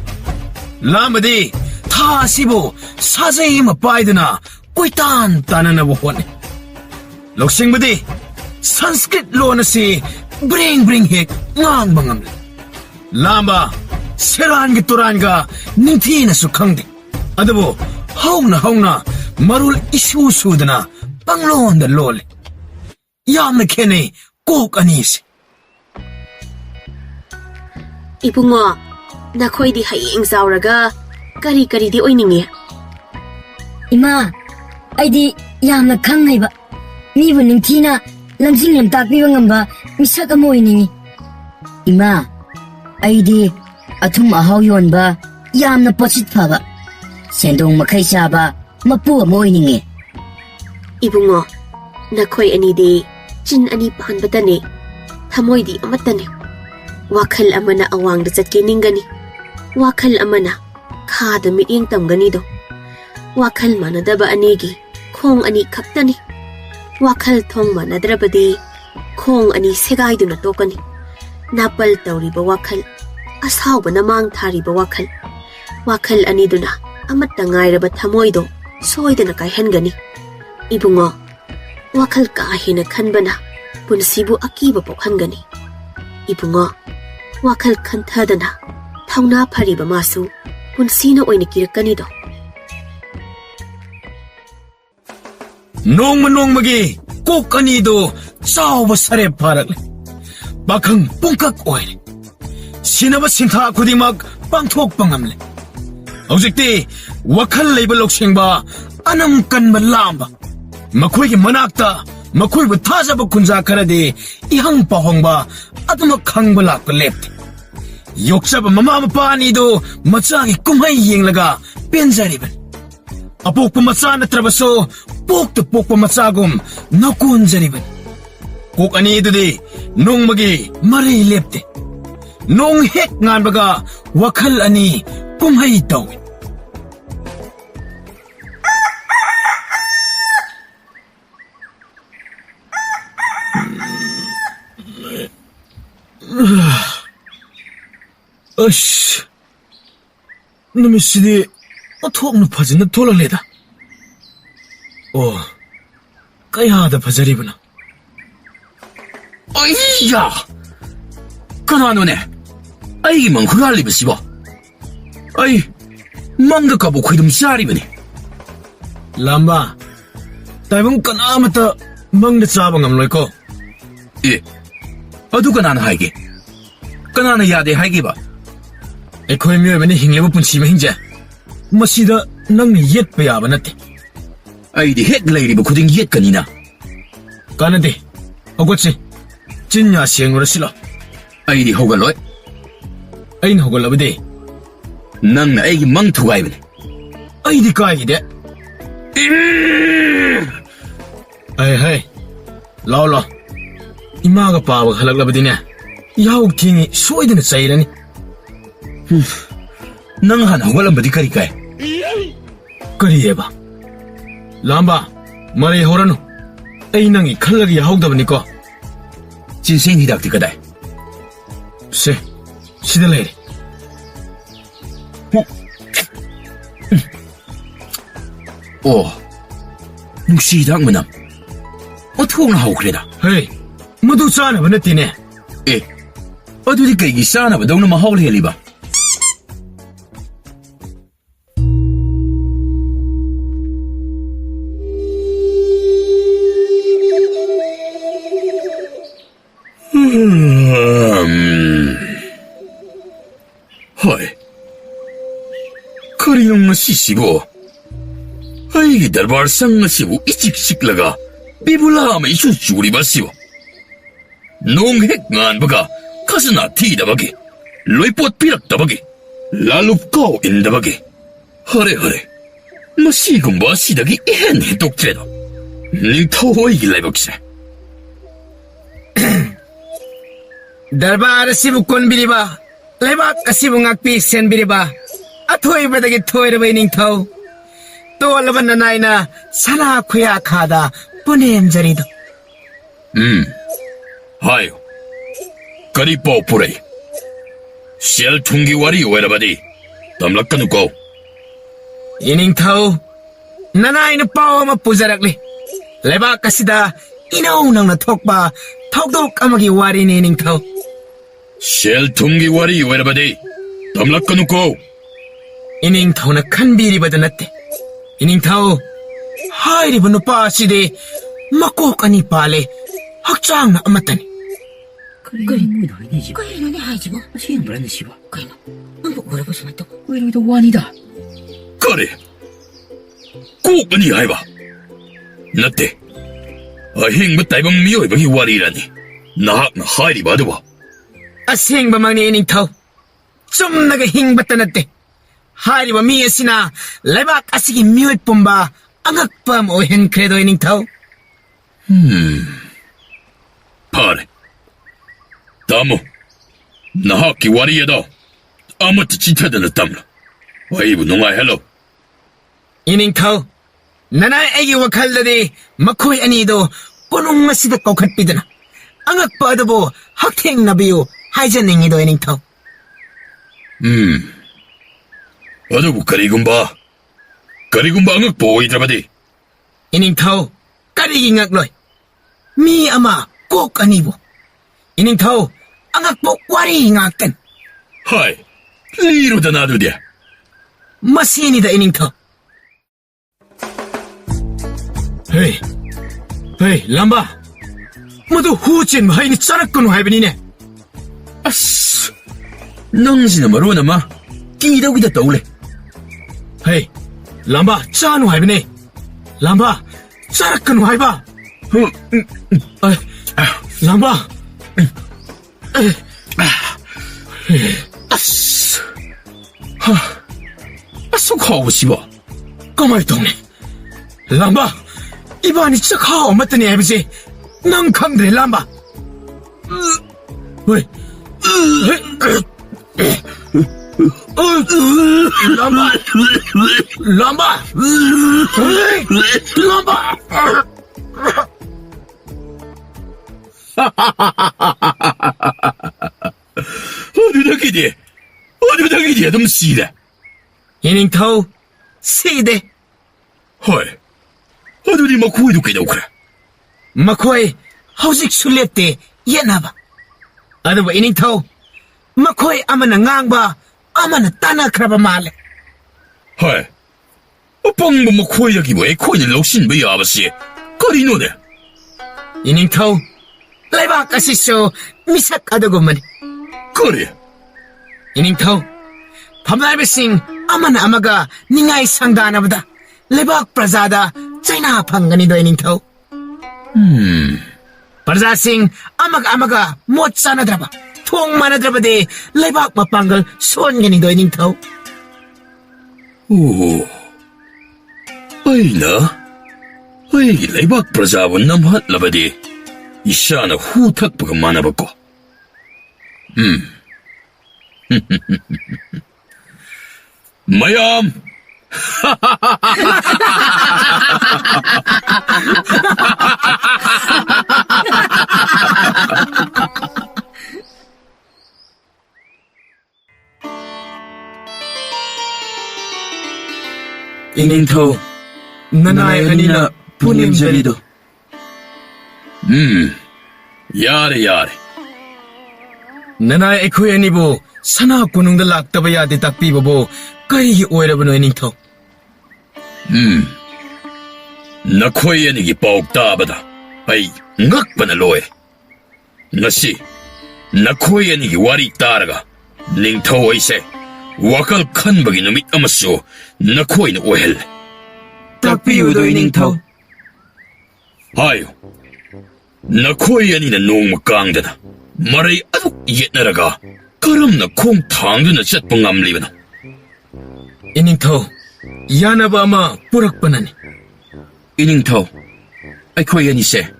lambadi tha sibo sajai ma paiduna koitan tananabu hone loksingbadi sanskrit lon asi bring hek ngang bangam lamba seran gi turan ga ningthina su khangde adabo hauna marul isu sudana panglon da lol yamna khene kok anis ibungo nakhoi di hayeng zawraga kari di oininge ima aidi yamna khangnaiba nibu ningthina lamjing yam takpiba ngamba misak ama oiningi ima aidi athum ahau yonba yamna pochit phaba sendong makhai chaba mapu ama oininge ibungo nakhoi ani di chin ani panbatane thamoi di amatane wakhal amana awangda chatke ningani wakhal amana khada mieng tamgani do wakhal manadaba anigi khong ani khaktani wakhal thong manadrabadi khong ani segai duna tokani napal tawriba wakhal asawba namang thariba wakhal ani duna amatta ngairaba thamoi do soidana kai hangani ibungo wakhal ka hina khanbana punsibu akiba pokhangani ibungo wakhal khanthadana thauna phariba masu punsina oina kirakani do nongmagi kok ani do chawba sare pharak bakhang pungkak oire sinaba sintha khudimak pangthok pangamle hojikti wakhal leiba loksingba anam kanba lamba makhoi gi manakta makhoi bu thajaba kunja kharade ihang pahongba aduma khangba lakpa lepte yoksaba mama mapa ani do machagi kumhai yenglaga penjariban apokpa macha natrabaso pokpa machagum nakunjariban kok ani dudi nongmagi mari lepte nong hek nganbaga wakhal ani kumhai tawi ꯑꯁ ꯅꯨꯃꯤꯠꯁꯤꯗꯤ ꯑꯣꯟꯊꯣꯛꯅ ꯐꯖꯅ ꯊꯣꯛꯂꯛꯂꯦꯗ ꯑꯣ ꯀꯌꯥꯗ ꯐꯖꯔꯤꯕꯅꯣ ꯑꯩꯌꯥ ꯀꯅꯥꯅꯣꯅꯦ ꯑꯩꯒꯤ ꯃꯪ ꯍꯨꯔꯥꯜꯂꯤꯕꯁꯤꯕꯣ ꯑꯩ ꯃꯪꯗ ꯀꯕꯣꯛ ꯈꯣꯏꯗꯨꯝ ꯆꯥꯔꯤꯕꯅꯤ ꯂꯥꯝꯕ ꯇꯥꯏꯕꯪ ꯀꯅꯥꯃꯠꯇ ꯃꯪꯗ ꯆꯥꯕ ꯉꯝꯂꯣꯏꯀꯣ ꯑꯦ ꯑꯗꯨ ꯀꯅꯥꯅ ꯍꯥꯏꯒꯦ ꯀꯅꯥꯅ ꯌꯥꯗꯦ ꯍꯥꯏꯒꯦꯕ ꯑꯩꯈꯣꯏ ꯃꯤꯑꯣꯏꯕꯅ ꯍꯤꯡꯂꯤꯕ ꯄꯨꯟꯁꯤ ꯃꯍꯤꯡꯁꯦ ꯃꯁꯤꯗ ꯅꯪꯅ ꯌꯦꯠꯄ ꯌꯥꯕ ꯅꯠꯇꯦ ꯑꯩꯗꯤ ꯍꯦꯛ ꯂꯩꯔꯤꯕ ꯈꯨꯗꯤꯡ ꯌꯦꯠꯀꯅꯤꯅ ꯀꯥꯟꯅꯗꯦ ꯍꯧꯒꯠꯁꯤ ꯆꯤꯟ ꯌꯥ ꯁꯦꯡꯂꯨꯔꯁꯤꯂꯣ ꯑꯩꯗꯤ ꯍꯧꯒꯠꯂꯣꯏ ꯑꯩꯅ ꯍꯧꯒꯠꯂꯕꯗꯤ ꯅꯪꯅ ꯑꯩꯒꯤ ꯃꯪ ꯊꯨꯒꯥꯏꯕꯅꯤ ꯑꯩꯗꯤ ꯀꯥꯏꯒꯤꯗꯦ ꯍꯩ ꯂꯥꯎ ꯂꯥꯎ 이마가 빠가 할락라버디네 야옥팅이 소이드는 짜이라니 ꯅꯪ ꯍꯥꯟꯅ ꯍꯧꯒꯠꯂꯝꯕꯗꯤ ꯀꯔꯤ ꯀꯥꯏ ꯀꯔꯤꯑꯕ ꯂꯥꯝꯕ ꯃꯔꯩ ꯍꯧꯔꯅꯨ ꯑꯩ ꯅꯪꯒꯤ ꯈꯜꯂꯒ ꯌꯥꯍꯧꯗꯕꯅꯤꯀꯣ ꯆꯤꯟꯁꯦꯡ ꯍꯤꯗꯥꯛꯇꯤ ꯀꯗꯥꯏ ꯁꯦ ꯁꯤꯗ ꯂꯩꯔꯦ ꯑꯣ ꯅꯨꯡꯁꯤ ꯍꯤꯗꯥꯛ ꯃꯅꯝ ꯑꯣꯟꯊꯣꯛꯅ ꯍꯧꯈ꯭ꯔꯦꯗ ꯍꯦ ꯃꯗꯨ ꯆꯥꯅꯕ ꯅꯠꯇꯦꯅꯦ ꯑꯦ ꯑꯗꯨꯗꯤ ꯀꯩꯒꯤ ꯆꯥꯅꯕꯗꯧꯅ ꯃꯍꯥꯎ ꯂꯩꯍꯜꯂꯤꯕ ꯍꯣꯏ ꯀꯔꯤꯅꯣ ꯉꯁꯤꯁꯤꯕꯨ ꯑꯩꯒꯤ ꯗꯔꯕꯥꯔ ꯁꯪ ꯑꯁꯤꯕꯨ 이직 ꯆꯤꯛꯂꯒ ꯕꯤꯕꯨꯂꯥ ꯑꯃ 이ꯆꯨ ꯆꯨꯔꯤꯕꯁꯤꯕꯨ ꯅꯣꯡ ꯍꯦꯛ ꯉꯥꯟꯕꯒ ꯈꯖꯅꯥ ꯊꯤꯗꯕꯒꯤ ꯂꯣꯏꯄꯣꯠ ꯄꯤꯔꯛꯇꯕꯒꯤ ꯂꯥꯂꯨꯞ ꯀꯥꯎ ꯏꯟꯗꯕꯒꯤ ꯍꯔꯦ ꯃꯁꯤꯒꯨꯝꯕ ꯑꯁꯤꯗꯒꯤ 이ꯍꯦꯟ ꯍꯦꯟꯗꯣꯛꯇ꯭ꯔꯦꯗ ꯅꯤꯡꯊꯧ ꯍꯣꯏꯒꯤ ꯂꯥꯏꯕꯛꯁꯦ ꯗꯔꯕꯥꯔ ꯑꯁꯤꯕꯨ ꯀꯣꯟꯕꯤꯔꯤꯕ ꯂꯩꯕꯥꯛ ꯑꯁꯤꯕꯨ ꯉꯥꯛꯄꯤ ꯁꯦꯟꯕꯤꯔꯤꯕ ꯑꯊꯣꯏꯕꯗꯒꯤ ꯊꯣꯏꯔꯕ ꯅꯤꯡꯊꯧ ꯇꯣꯜꯂꯕ ꯅꯅꯥꯏꯅ ꯁꯅꯥ ꯈꯨꯌꯥꯈꯥꯗ ꯄꯨꯅꯦꯝꯖꯔꯤꯗꯣ ꯍꯥꯏꯌꯨ ꯀꯔꯤ ꯄꯥꯎ ꯄꯨꯔꯛꯏ ꯁꯦꯜ ꯊꯨꯝꯒꯤ ꯋꯥꯔꯤ ꯑꯣꯏꯔꯕꯗꯤ ꯇꯝꯂꯛꯀꯅꯨꯀꯣ ꯏꯅꯤꯡꯊꯧ ꯅꯅꯥꯏꯅ ꯄꯥꯎ ꯑꯃ ꯄꯨꯖꯔꯛꯂꯤ ꯂꯩꯕꯥꯛ ꯑꯁꯤꯗ ꯏꯅꯧ ꯅꯧꯅ ꯊꯣꯛꯄ ꯊꯧꯗꯣꯛ ꯑꯃꯒꯤ ꯋꯥꯔꯤꯅꯤ ꯏꯅꯤꯡꯊꯧ ꯁꯦꯜ ꯊꯨꯝꯒꯤ ꯋꯥꯔꯤ ꯑꯣꯏꯔꯕꯗꯤ ꯇꯝꯂꯛꯀꯅꯨꯀꯣ 이닝타우나 칸비리바다 나tte 이닝타우 하이리바 누파 아시데 마코까니 발레 학장나 아마타니 그리노네 하이지보 시행불안의 시바 그리노 안보 오래보시면 또 오히려 완이다 그래 꼭은이 하이바 나tte 아행부 따이방 미오이방이 와리라니 나학나 하이리바드와 아생바망니 이닝타우 좀나게 힝바다 나tte 하이리바 미에시나 레박 아시기 미옷 뽐바 앙악밤 오헨 크레도 이닝타우 파레 다모 나학기 와리에다 아무트 지타드는 땀라 와이브 농아 헬로 이닝타우 나나 애기 와칼라디 마코이 아니도 꼬농마시다 꼬캅비드나 앙악바드보 학탱 나비요 하이자닝이도 이닝타우 어두부 까리군바 앙흑 보이드라바디 이닝타우 까리기 앙악로이 미 아마 꼭 아니보 이닝타우 앙악보 와리 앙악땐 하이 리루다 나두디야 마시니다 이닝타우 헤이 람바 모두 후진 하이니 짜락건 하이브니네 아스 넌지나 마루나마 끼덕이다 떠올래 헤이 람바 짜누 하이브네 람바 짜락건 하이바 람바 아스 속하고 싶어 까마이 동네 람바 이반이 진짜 가 엄마더니 아버지 넌 강들의 람바 왜 람바 어디다 기디 어디다기지 좀 씨래. 이닝타오, 시대. 헐, 어디 마코이도 깨도 그래. 마코이, 하우식 술래때 예나봐. 아드바 이닝타오, 마코이 아마나 낭바, 아마나 따나 크라바 말래. 헐, 뻥뭐 마코이야기 왜 코이는 럭신 왜 아버지? 거리노네. 이닝타오, 라이바 까시쇼, 미삭 아드고만. 그래. 이닝타오, 밤날베싱 아마나 아마가 닝아이 상다나보다 레박 프라자다 차이나 판가니도 이닝타오. 프라자싱 아마가 못 사나드라바 통 많아드라바데 레박 마빵글 손가니도 이닝타오. 오, 어이나? 어이 레박 프라자원 남핫라바디 이샤나 후탁부가 많아봤고. 마얌! 이닝타오, 나나의 아니나 부님자리도. 야래. 나나의 에코야니보 사나 군웅다 락다바야데 딱비보보 까이기 오해라보노 이닝타오. 나코이야니기 ጳ옥따바다. 아이, ngakpana loe. Ngasi, nakoiyanigi wari 따라가 닝타오 이세 wakal kanbagi numit amaso nakoin ohel래. 딱비우도 이닝타오. 하요, 나코이야니는 농마 깡다나. 말이 아둑 옛나라가 그럼나 콩 탕두나 zet봉 암리바나. 이닝타오, 야나바마 뿌락바나니. 이닝타오, 아이코이야니세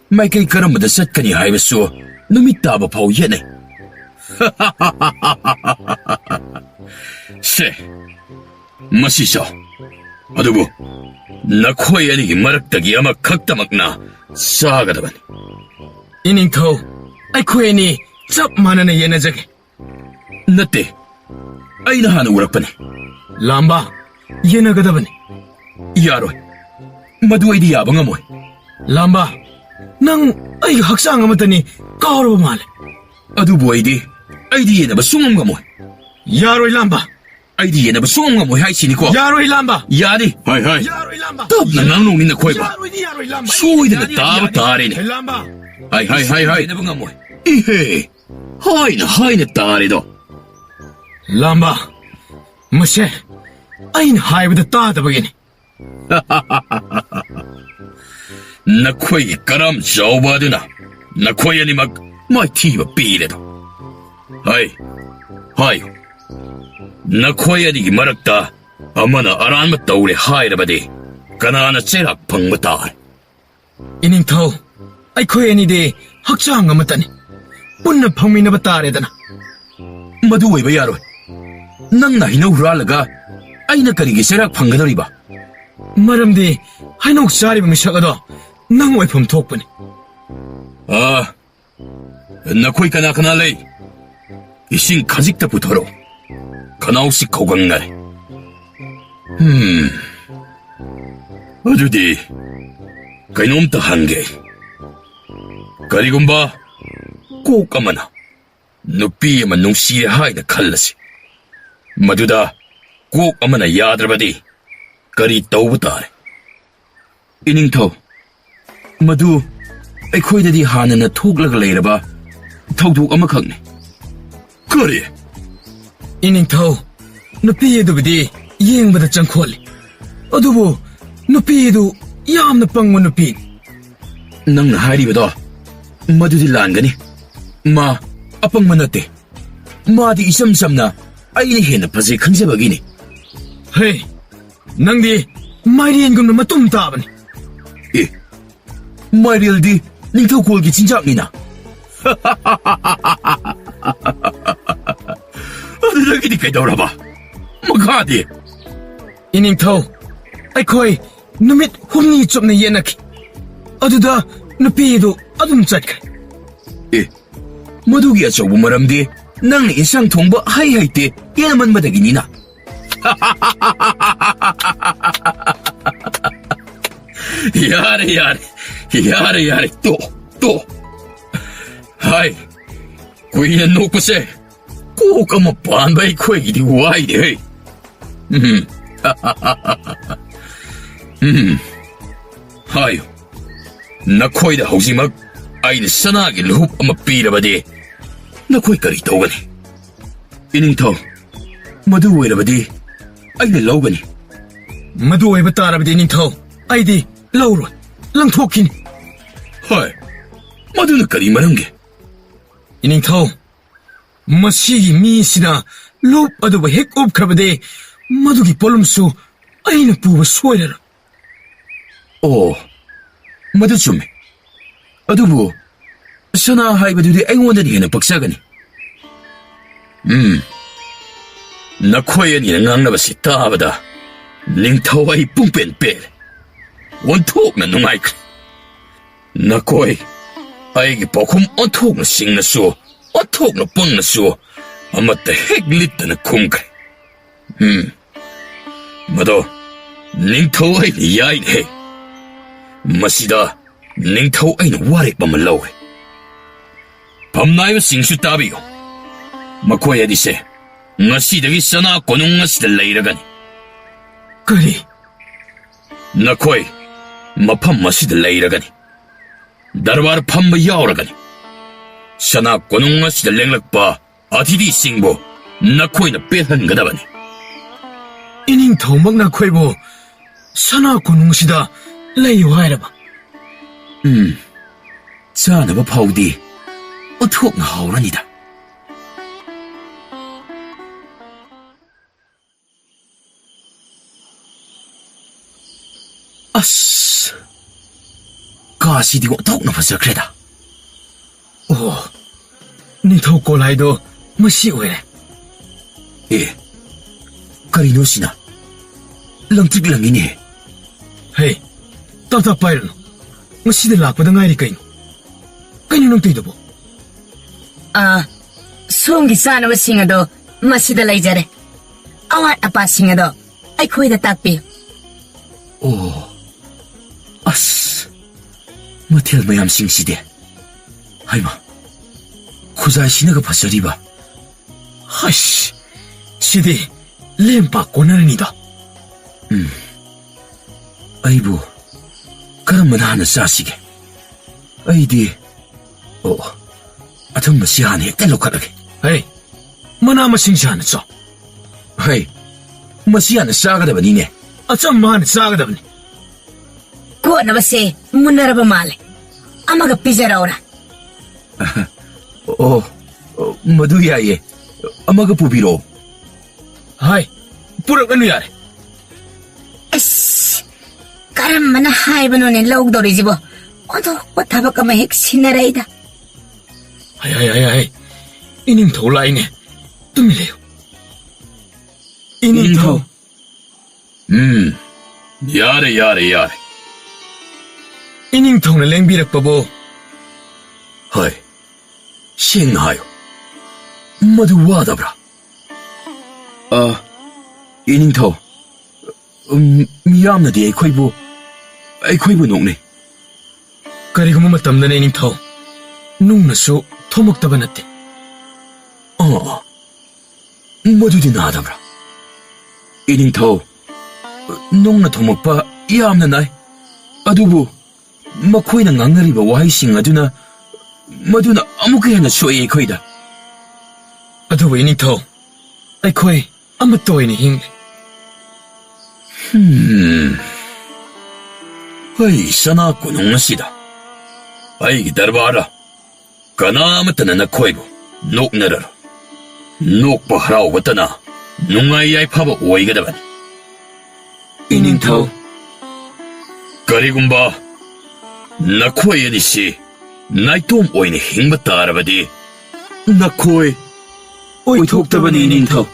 마이케이 그럼마다 zet가니 하이베수 numit 따바 파오 예네. 세, 마시셔. 아두부, 나코이야니기 마락다기 아마 각다막나 싸가다바니. 이닝타오, 아이코야니 짭 마나네 예나자게. 나때, 아이나 하나 우락바니. 람바, 예나가다바니. 야로이, 마두아이디 야방아 모이. 람바, 낭 아이 학상 아무더니 까오르바 말래. 아두부 아이디 예나바 숭엄가 모이. 야로이 람바. 아이디 예나바 숭엄가 모이 하이시니코. 야로이 람바. 야디. 하이. 야로이 람바. 답나 낭농이나 코이바. 야로이 람바. 소이드나 따바 따리니. 람바. 하이. 예나바가 모이. 이헤. 하이나 따리도. 람바. 무시. 아인 하이브다 따다바기니. 나코이 까람 자오바드나. 나코이야니 막 마이 티바 삐레도. 하이. 나코이야니기 마락다. 아마나 아란마따 우리 하이라바디. 가나나 째락 방마따. 이닝타오, 아이코야니데 학상 아무더니 분나 방미나바 따레다나. 마두웨바 야로이. 낭 나이나 후랄라가 아이나 까리기 째락 방가더리바. 마람디 하이녹 사리바 미샤가도 낭 와이품 톡분이. 아, 나코이 까나카나레이. 이신 가직다 부터로 가나옥시 고강나래. 어두디 가이놈다 한게 가리곰바 꼭 아마나 누삐에만 농시에 하이나 칼라시 마두다 꼭 아마나 야드라바디 가리 떠우부따래. 이닝타오 마두 아이코이다디 하나나 톡라가 레이라바 톡톡 아마캉네. 그래. 이닝타오, 누피에도비디 예행바다 짱콜리. 어두부 누피에도 야암나 빵모 누피. 낭나 하리바다 마두디 란가니. 마 아빵만 어때? 마디 이섬섬나 아이니 헤나 파지 강제박이니. 헤이, 낭디 마이리엔금나 마ตุ้m 따바니. 예, 마이리엘디 닝타오 골기 진작이나. 어디다기니 깨달아봐. 뭐가디? 이닝타오, 아이코이 누밋 홈니 좁네 예나키. 어두다 누피에도 아둠 짤까. 예, 마두기야 저부 말함디 ꯅꯪꯅ ꯏꯟꯁꯥꯡ ꯊꯣꯡꯕ ꯍꯩꯇꯦ ꯌꯦꯅꯃꯟꯕꯗꯒꯤꯅꯤꯅ. ꯌꯥꯔꯦ, ꯇꯣ. ꯍꯥꯏ, ꯀꯨꯏꯅ ꯅꯣꯛꯄꯁꯦ ꯀꯣꯛ ꯑꯃ ꯄꯥꯟꯕ ꯑꯩꯈꯣꯏꯒꯤꯗꯤ ꯋꯥꯏꯗꯦꯍꯦ. ꯍꯥꯏꯌꯨ, ꯅꯈꯣꯏꯗ ꯍꯧꯖꯤꯛꯃꯛ ꯑꯩꯅ ꯁꯅꯥꯒꯤ ꯂꯨꯍꯨꯞ ꯑꯃ ꯄꯤꯔꯕꯗꯤ ꯅꯈꯣꯏ ꯀꯔꯤ ꯇꯧꯒꯅꯤ? ꯏꯅꯤꯡꯊꯧ, ꯃꯗꯨ ꯑꯣꯏꯔꯕꯗꯤ ꯑꯩꯅ ꯂꯧꯒꯅꯤ. ꯃꯗꯨ ꯑꯣꯏꯕ ꯇꯥꯔꯕꯗꯤ ꯅꯤꯡꯊꯧ, ꯑꯩꯗꯤ ꯂꯧꯔꯣꯏ, ꯂꯪꯊꯣꯛꯈꯤꯅꯤ. ꯍꯣꯏ, ꯃꯗꯨꯅ ꯀꯔꯤ ꯃꯔꯝꯒꯤ? ꯏꯅꯤꯡꯊꯧ, ꯃꯁꯤꯒꯤ ꯃꯤꯁꯤꯅ ꯂꯨꯞ ꯑꯗꯨꯕꯨ ꯍꯦꯛ ꯎꯞꯈ꯭ꯔꯕꯗꯤ ꯃꯗꯨꯒꯤ ꯄꯣꯠꯂꯨꯝꯁꯨ ꯑꯩꯅ ꯄꯨꯕ ꯁꯣꯏꯔꯔꯣꯏ. ꯑꯣ, ꯃꯗꯨ ꯆꯨꯝꯃꯤ. ꯑꯗꯨꯕꯨ ꯁꯅꯥ ꯍꯥꯏꯕꯗꯨꯗꯤ ꯑꯩꯉꯣꯟꯗꯅ ꯍꯦꯟꯅ ꯄꯛꯆꯒꯅꯤ. ꯅꯈꯣꯏ ꯑꯅꯤꯅ ꯉꯥꯡꯅꯕꯁꯤ ꯇꯥꯕꯗ ꯅꯤꯡꯊꯧ ꯑꯩ ꯄꯨꯡꯄꯦꯟ ꯄꯦꯜꯂꯦ. ꯑꯣꯟꯊꯣꯛꯅ ꯅꯨꯡꯉꯥꯏꯈ꯭ꯔꯦ. ꯅꯈꯣꯏ ꯑꯩꯒꯤ ꯄꯥꯎꯈꯨꯝ ꯑꯣꯟꯊꯣꯛꯅ ꯁꯤꯡꯅꯁꯨ ꯑꯣꯟꯊꯣꯛꯅ ꯄꯪꯅꯁꯨ ꯑꯃꯠꯇ ꯍꯦꯛ ꯂꯤꯠꯇꯅ ꯈꯨꯝꯈ꯭ꯔꯦ. ꯃꯗꯣ ꯅꯤꯡꯊꯧ ꯑꯩꯅ ꯌꯥꯏꯅꯦꯍꯦ. ꯃꯁꯤꯗ ꯅꯤꯡꯊꯧ ꯑꯩꯅ ꯋꯥꯔꯦꯞ ꯑꯃ ꯂꯧꯋꯦ. ꯐꯝꯅꯥꯏꯕꯁꯤꯡꯁꯨ ꯇꯥꯕꯤꯌꯨ. ꯃꯈꯣꯏ ꯑꯅꯤꯁꯦ ꯉꯁꯤꯗꯒꯤ ꯁꯅꯥ ꯀꯣꯅꯨꯡ ꯑꯁꯤꯗ ꯂꯩꯔꯒꯅꯤ. ꯀꯔꯤ? ꯅꯈꯣꯏ ꯃꯐꯝ ꯑꯁꯤꯗ ꯂꯩꯔꯒꯅꯤ. ꯗꯔꯕꯥꯔ ꯐꯝꯕ ꯌꯥꯎꯔꯒꯅꯤ. ꯁꯅꯥ ꯀꯣꯅꯨꯡ ꯑꯁꯤꯗ ꯂꯦꯡꯂꯛꯄ ꯑతిꯊꯤꯁꯤꯡꯕꯨ ꯅꯈꯣꯏꯅ ꯄꯦꯜꯍꯟꯒꯗꯕꯅꯤ. ꯏꯅꯤꯡꯊꯧꯃꯛꯅ ꯑꯩꯈꯣꯏꯕꯨ ꯁꯅꯥ ꯀꯣꯅꯨꯡꯁꯤꯗ ꯂꯩꯌꯨ ꯍꯥꯏꯔꯕ? ꯆꯥꯅꯕ ꯐꯥꯎꯗꯤ ꯑꯣꯟꯊꯣꯛꯅ ꯍꯥꯎꯔꯅꯤꯗ. ꯑꯁ, ꯀꯥꯁꯤꯗꯤ ꯑꯣꯟꯊꯣꯛꯅ ꯐꯖꯈ꯭ꯔꯦꯗ. ꯑꯣ, ꯅꯤꯡꯊꯧ ꯀꯣꯜꯍꯥꯏꯗꯣ ꯃꯁꯤ ꯑꯣꯏꯔꯦ. ꯀꯔꯤꯅꯣ ꯁꯤꯅ? ꯂꯪꯇ꯭ꯔꯤꯛ ꯂꯪꯉꯤꯅꯦ. ꯍꯦ, ꯇꯞ ꯄꯥꯏꯔꯅꯨ. ꯉꯁꯤꯗ ꯂꯥꯛꯄꯗ ꯉꯥꯏꯔꯤ ꯀꯩꯅꯣ? ꯀꯩꯅꯣ ꯅꯪ ꯇꯧꯏꯗꯨꯕꯣ? ꯁꯣꯝꯒꯤ ꯆꯥꯅꯕꯁꯤꯡ ꯑꯗꯣ ꯃꯁꯤꯗ ꯂꯩꯖꯔꯦ. ꯑꯋꯥꯠ ꯑꯄꯥꯁꯤꯡ ꯑꯗꯣ ꯑꯩꯈꯣꯏꯗ ꯇꯥꯛꯄꯤꯌꯨ. ꯑꯣ, ꯑꯁ, ꯃꯊꯦꯜ ꯃꯌꯥꯝꯁꯤꯡꯁꯤꯗꯤ. ꯍꯥꯏꯃ, ꯈꯨꯖꯥꯏꯁꯤꯅꯒ ꯐꯖꯔꯤꯕ. ꯍꯩꯁ, ꯁꯤꯗꯤ ꯂꯦꯝꯄꯥꯛ ꯀꯣꯟꯅꯔꯅꯤꯗ. ꯑꯩꯕꯨ ꯀꯔꯝꯕꯅ ꯍꯥꯟꯅ ꯆꯥꯁꯤꯒꯦ? ꯑꯩꯗꯤ ꯑꯊꯨꯝꯕꯁꯤ ꯍꯥꯟꯅ ꯍꯦꯛꯇ ꯂꯧꯈꯠꯂꯒꯦ. ꯍꯦ, ꯃꯅꯥ ꯃꯁꯤꯡꯁꯤ ꯍꯥꯟꯅ ꯆꯥꯎ. ꯍꯩ, ꯃꯁꯤ ꯍꯥꯟꯅ ꯆꯥꯒꯗꯕꯅꯤꯅꯦ. ꯑꯆꯝꯕ ꯍꯥꯟꯅ ꯆꯥꯒꯗꯕꯅꯤ. ꯀꯣꯠꯅꯕꯁꯦ ꯃꯨꯟꯅꯔꯕ ꯃꯥꯜꯂꯦ. ꯑꯃꯒ ꯄꯤꯖꯔꯛꯎꯔꯥ? ꯑꯣ, ꯃꯗꯨ ꯌꯥꯏꯌꯦ. ꯑꯃꯒ ꯄꯨꯕꯤꯔꯛꯑꯣ. ꯍꯥꯏ, ꯄꯨꯔꯛꯑꯅꯨ ꯌꯥꯔꯦ. ꯑꯁ, ꯀꯔꯝꯕꯅ ꯍꯥꯏꯕꯅꯣꯅꯦ ꯂꯧꯗꯧꯔꯤꯁꯤꯕꯣ? ꯑꯣꯟꯊꯣꯛꯄ ꯊꯕꯛ ꯑꯃ ꯍꯦꯛ ꯁꯤꯟꯅꯔꯛꯏꯗ. ꯍꯥꯏ, ꯏꯅꯤꯡꯊꯧ ꯂꯥꯛꯏꯅꯦ. ꯇꯨꯃꯤꯟ ꯂꯩꯌꯨ. ꯏꯅꯤꯡꯊꯧ. ꯌꯥꯔꯦ. ꯏꯅꯤꯡꯊꯧꯅ ꯂꯦꯡꯕꯤꯔꯛꯄꯕꯣ? ꯍꯣꯏ, ꯁꯦꯡꯅ ꯍꯥꯏꯌꯨ. ꯃꯗꯨ ꯋꯥꯗꯕ꯭ꯔꯥ? ꯏꯅꯤꯡꯊꯧ, ꯃꯤꯌꯥꯝꯅꯗꯤ ꯑꯩꯈꯣꯏꯕꯨ ꯅꯣꯛꯅꯩ. ꯀꯔꯤꯒꯨꯝꯕ ꯃꯇꯝꯗꯅ ꯏꯅꯤꯡꯊꯧ, ꯅꯨꯡꯅꯁꯨ ꯊꯣꯃꯛꯇꯕ ꯅꯠꯇꯦ. ꯃꯗꯨꯗꯤ ꯅꯥꯗꯕ꯭ꯔꯥ? ꯏꯅꯤꯡꯊꯧ, ꯅꯨꯡꯅ ꯊꯣꯃꯛꯄ ꯌꯥꯝꯅ ꯅꯥꯏ. ꯑꯗꯨꯕꯨ ꯃꯈꯣꯏꯅ ꯉꯥꯡꯅꯔꯤꯕ ꯋꯥꯍꯩꯁꯤꯡ ꯃꯗꯨꯅ ꯑꯃꯨꯛꯀ ꯍꯦꯟꯅ ꯁꯣꯛꯏ ꯑꯩꯈꯣꯏꯗ. ꯑꯗꯨꯕꯨ ꯏꯅꯤꯡꯊꯧ, ꯑꯩꯈꯣꯏ ꯑꯃꯠꯇ ꯑꯣꯏꯅ ꯍꯤꯡꯂꯤ. ꯑꯩ ꯁꯅꯥ ꯀꯣꯅꯨꯡ ꯑꯁꯤꯗ ꯑꯩꯒꯤ ꯗꯔꯕꯥꯔꯗ ꯀꯅꯥꯃꯠꯇꯅ ꯅꯈꯣꯏꯕꯨ ꯅꯣꯛꯅꯔꯔꯣꯏ. ꯅꯣꯛꯄ ꯍꯔꯥꯎꯕꯇꯅ ꯅꯨꯡꯉꯥꯏ ꯌꯥꯏꯐꯕ ꯑꯣꯏꯒꯗꯕꯅꯤ. ꯏꯅꯤꯡꯊꯧ, ꯀꯔꯤꯒꯨꯝꯕ ꯅꯈꯣꯏ ꯑꯅꯤꯁꯤ ꯅꯥꯏꯇꯣꯝ ꯑꯣꯏꯅ ꯍꯤꯡꯕ ꯇꯥꯔꯕꯗꯤ ꯅꯈꯣꯏ ꯑꯣꯏꯊꯣꯛꯇꯕꯅꯤ ꯏꯅꯤꯡꯊꯧ.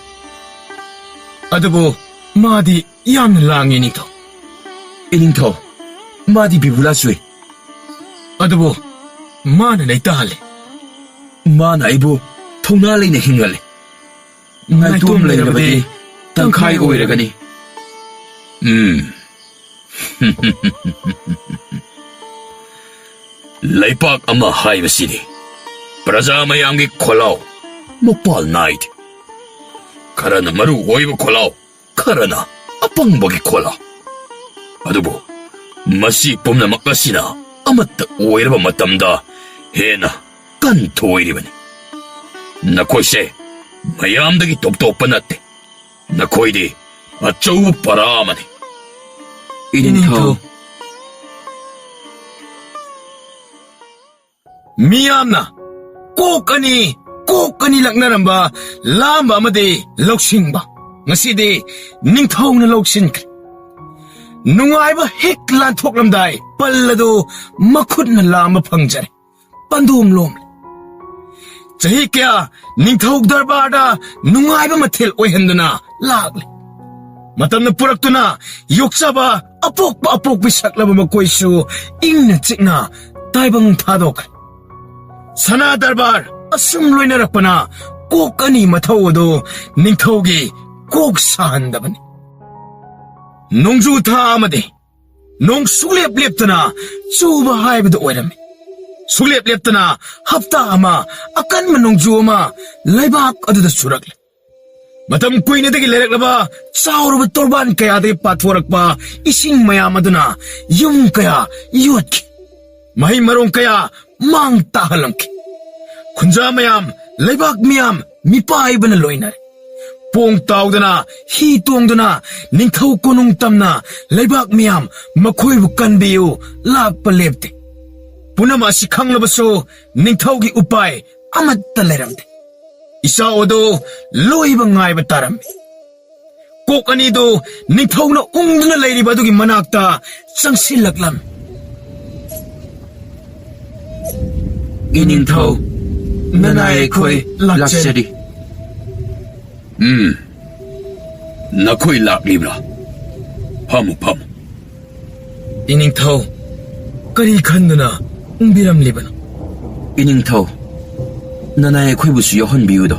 ꯑꯗꯨꯕꯨ ꯃꯥꯗꯤ ꯌꯥꯝꯅ ꯂꯥꯡꯉꯤ ꯏꯅꯤꯡꯊꯧ. ꯏꯅꯤꯡꯊꯧ, ꯃꯥꯗꯤ ꯕꯤꯕꯨꯂꯥ ꯆꯨꯏ. ꯑꯗꯨꯕꯨ ꯃꯥꯅ ꯂꯩꯇꯍꯜꯂꯤ. ꯃꯥꯅ ꯑꯩꯕꯨ thꯧna leina hingali. Ngaitom leirabadi tangkhai oiragani. Laipak ama haibasidi praja mayamgi kholaw mopal naid. Karana maru oiba kholaw karana apangbagi kholaw. Adubo masi pumnamak asina amatta oiraba matamda hena kan thoiribani. Nakoise mayamdagi top-topa natte. Nakoidi achauba paramani. Ininthaw Miyamna kokani laknaramba lamba amadi loksingba ngasidi ningthawna loksinkhre. Nungaiba hek lanthoklamdai pallado makhutna lamba phangjare pandum lomle. Chahi kya ningthawg darbarda nungaiba mathel oihanduna lagle. Matamna puraktuna yoksaba apok bisaklaba makoisu ingna chikna taibang thadokre. Sana darbar asum loinarakpana kokani mathau ado ningthawgi kok sahandabani. Nongju tha amade nong suglep leptana chuba haibadu oirame. Suglep leptana hafta ama akanma nongju ama laibak aduda surakle. Matam kuinadagi leraklaba chauraba torban kayadagi pathorakpa ising mayam aduna yum kaya yotki. Mahi marong kaya mang tahalamki. Khunja mayam laibak miyam mipaibana loinare. Pong taudana hi tongdana ningthau konung tamna laibak miyam makhoibu kanbiyu lakpa lepte. Punama si khanglabaso ningthaugi upai amatta leramte. Isa odo loiba ngaiba tarambe. Kok anido ningthawna ungduna leiriba adugi manakta changsilaklam. Ininthaw nanai khoi laksari. Nakhoi laklibra. Pamu. Ininthaw kari khanduna ungbiram libana. Ininthaw nanai khoibusu yohanbiyudo.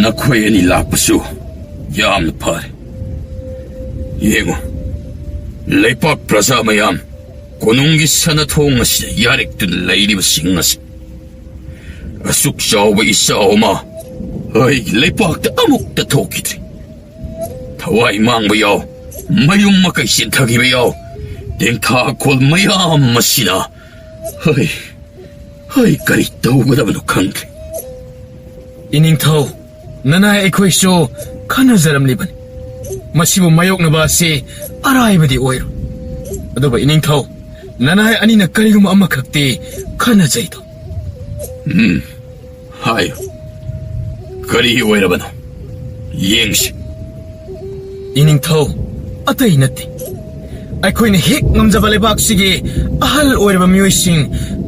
Nakhoi ani lakpasu yamna phare. Yengo leipak praja mayam konungi sanathong asida yarektun leiriba singasi. Asuk chawba isa oma ai leipakta amukta thokidri. Thawai mangba yaw mayum makai sinthagiba yaw tengtha khol mayam masina hai kari tawgadabanu khangre. Ininthaw nanai aikhoisu khanajaram libani. Masibu mayoknaba se araibadi oiro. Aduba ininthaw nanai anina kariguma amakhakti khanajaido. Hayo kari oirabano yengsi. Ininthaw atai natte. Aikhoina hek ngamjaba lebaksigi ahal oiraba mioising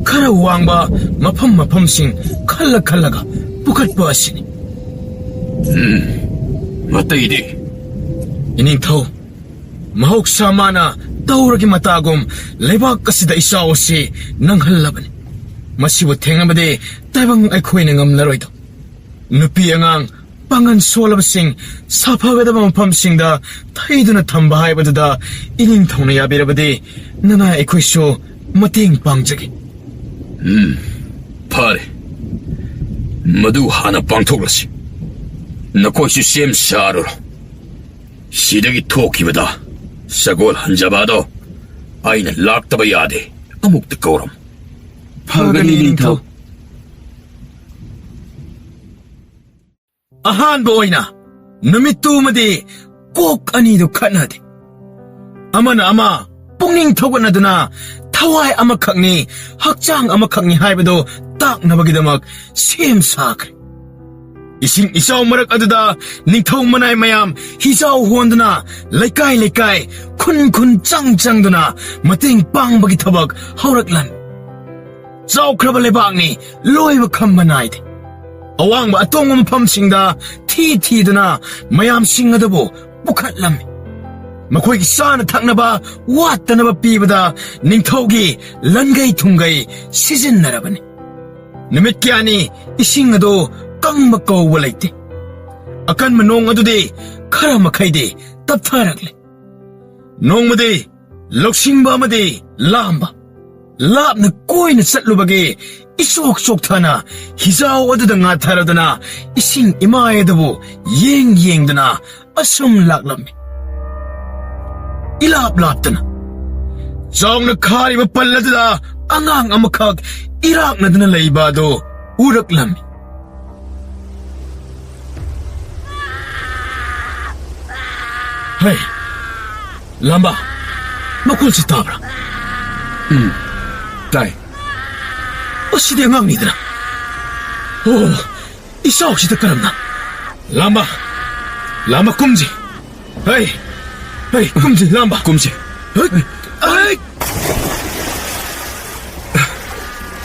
khara wangba mafam sing khallaga pukhatpa asini. Mataidi Ininthaw mahok samana tauragi matagum lebak asida isao si nanghallabani. Masibu thengamade taibang aikhoina ngamnaroido. Nupi angang pangan solabasing saphagadaba mafamsingda thaiduna thamba haibaduda iningthawna yabirabadi nana aikhoisu mateng pangjagi. Phare madu hana pangthoklasi. Nakoisu sem saruro. Sidagi thokibada sagol hanjabado aina laktaba yade amukta kauram. Phagani Ininthaw. Ahanba oina numittumadi kok anido khanade. Amana ama pungning thoganaduna thawai amakhakni hakchang amakhakni haibado taknabagidamak sem sakre. Ising isaw marak aduda ningthaw manay mayam hisaw huanduna laikai kun changduna mating pangbagi thabak hauraklan. Chaw khraba lebakni loiba khambanaide. Awangba atongba mafamsingda thi-thiduna mayam singadabu pukhatlami. Makhoigi sana thaknaba wattanaba pibada ningthawgi langai thungai sijinnarabani. Numit kiyani ising ado kang makawa laite. Akan manong ado di kara makay di taptarak le. Nong madi loksingba madi lamba. Lap na koy na satlubagi isok-sok tana hizaw ado da nga taradana ising imay dabo yeng dana asum laklami. Ilap-lap dana. Song na kari mapalada angang amakag irak na dana laibado urak lami. Hey, lamba, makul si tabra. Tay. O si de ngang ni dana. Oh, isaw si karam na. Lamba kumji. Hey, kumji lamba. Kumji. Ay!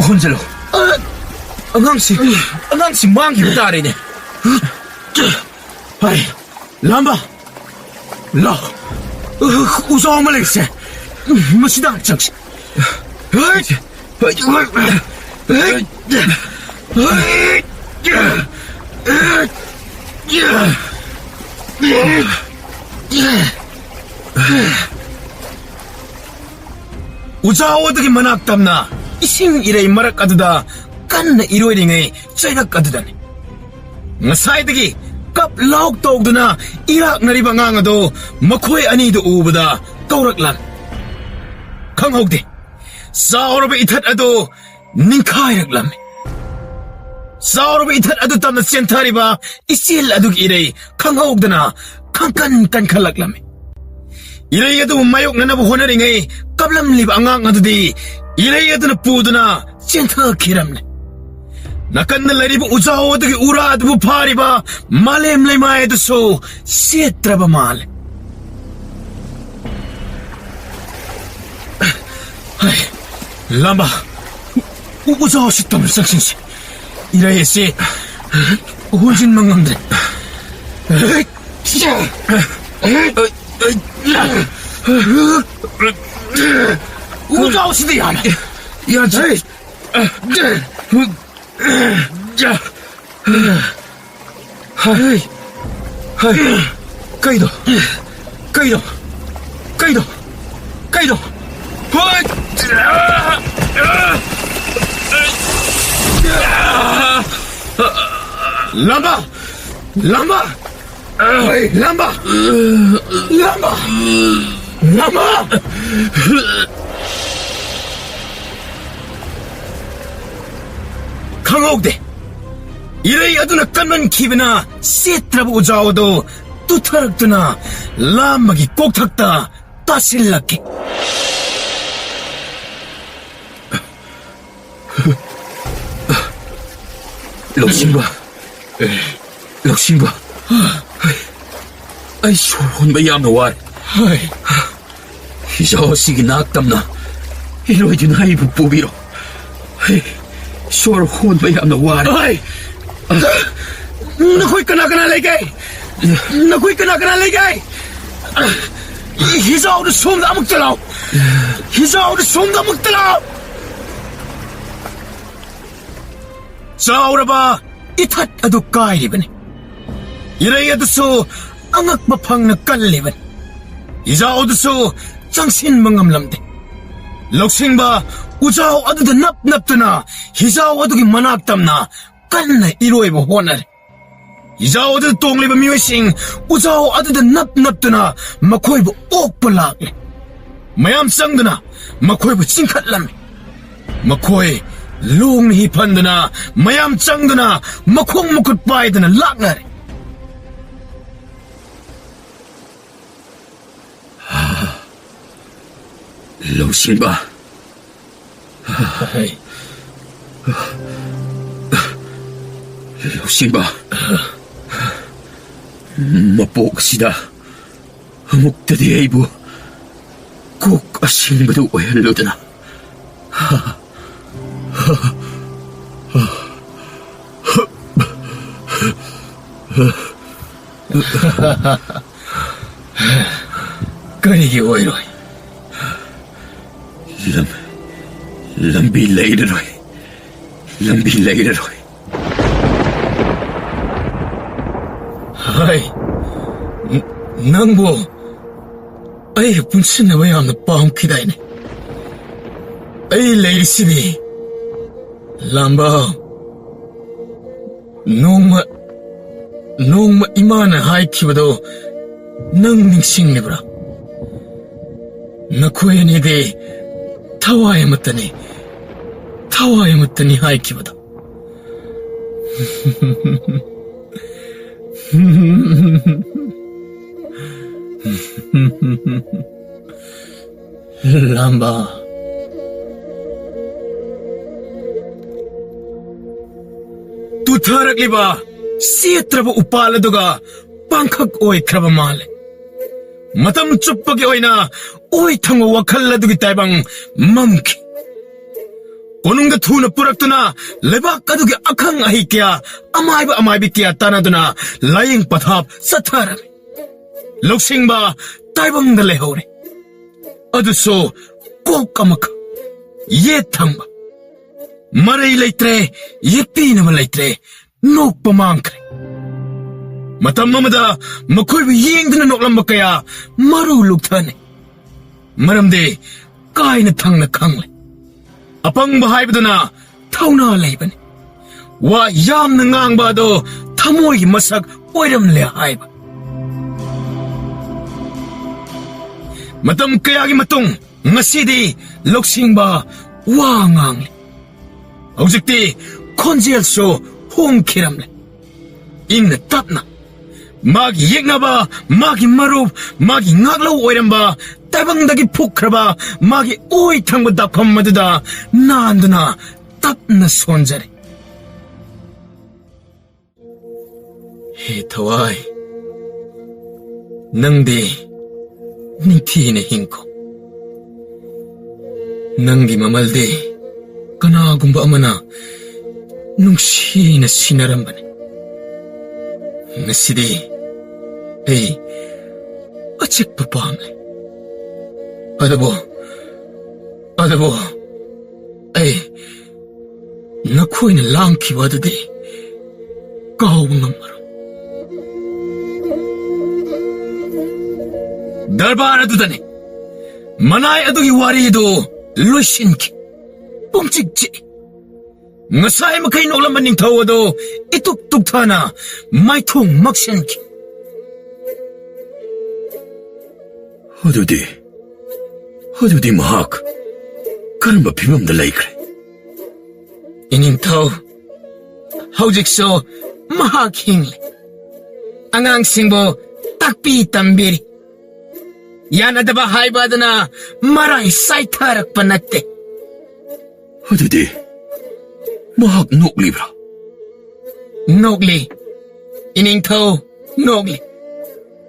혼자로. Angang si mangi utari ne. Ay, lamba. La, usaw malayse. Masidang changsi. Ay! 우자오득이 만악담나 이싱 이레이 마락가드다 깐나 이로이링의 째각가드다네 사이득이 깝 라옥도옥드나 이락 나리방앙아도 마코의 아니도 우보다 까우락란 강옥대 싸우르베 이탓아도 닌카이락람 싸우르베 이탓아도 땀나 센타리바 이실 아둑 이레이 강옥드나 칸칸칸칼락람 이래야도 마욕 나나보 호나링의 깝람립 앙앙아드디 이래야도나 뿌드나 센터키람네 나깐날라리보 우자오드기 우라드부 파리바 말렘레마에드소 세트라바 말레 람바 우자오시 땀을 쌍신시 이래야시 혼신망망들 우자오시대 야나 야제 까이도 람바 강옥대 이래야 아두나 깐만 기브나 세트라보 우자오도 뚜타락드나 람막이 꼭 탁다 따실라게 럭신바 ay surhon bayam na war hisaw sige naktam na iloy din hay bubiro ay surhon bayam na war ay nakoy kana legay hisaw na sumda magtalaw sauraba itat adu kairiban 이래야도소 앙악마팡나 깔리번 이자오도소 장신 망감람데 럭싱바 우자오 아두다 납납드나 히자오 아두기 만악담나 깔나 이로에보 호나레 이자오도 똥리바 미웨싱 우자오 아두다 납납드나 마코이보 옥벌락레 마얌 쌍드나 마코이보 찡칼람메 마코이 롱히 판드나 마얌 짱드나 마콩무컷 바이드나 락나레 럭신바 럭신바 마복시다 목다디 에이부 꼭 아싱바도 오헬로드나 그러기 오이로이 lambi leideroi lambi leiraroi. Hai, nangbo, ay punsin na bayam na pamkiday ni. Ay leiri sini, lamba, nung imana hai kibado, nang ningsing ni bra. Nakuya ni de, tawaya matani hai kibado. Lamba. Tutharakliba sietraba upaladuga pangkhak oi khraba male. Matam chuppagi oina oi thango wakhalladugi taibang mamki. Konungda thuna puraktuna lebak kadugi akhang ahi kya amaibi kya tanaduna laying pathap sathara. Loksingba taibang da lehore. Aduso kokamaka ye thangba. Maray leitre ye pinama leitre nok pamangkre. Matam mamada makoy yengdana noklamba kaya maru lukthane. Maramde kaina thangna khangle. Apang bahay badana thauna leibani. Wa yam na ngang ba do thamoy masak oiram le haiba. Matam kaya gi matung ngasidi loksingba wa ngangle. Aujikti konjel so hong kiramle. Ingna tapna. Magi yekna ba, magi marup, magi ngaglaw oiram ba, tabangdagi pukraba, magi oi thangba dakpam maduda nanduna tapna sonjare. He thawai, nangdi ningthine hingko. Nangi mamalde kanagumba amana nungsina sinarambane. Ngasidi, hey, achik papamle. Adabo, ay, nakoy na lang kiwadade, kahawang namaro. Darbara dudane, manay adugi wari do, lushinki, pumchikchi. Ngasay makay nolaman ning tawado, ituk-tuk thana, may thong maksyanki. Hodudi mahak, karamba pibam da laikre. Ining taw, haujik so, mahak hingle. Angang singbo, takpi tambiri. Yan adaba haibada na, maray saitarak panatte. Hodudi, mahak nokli bra. Nokli, ining taw, nokli.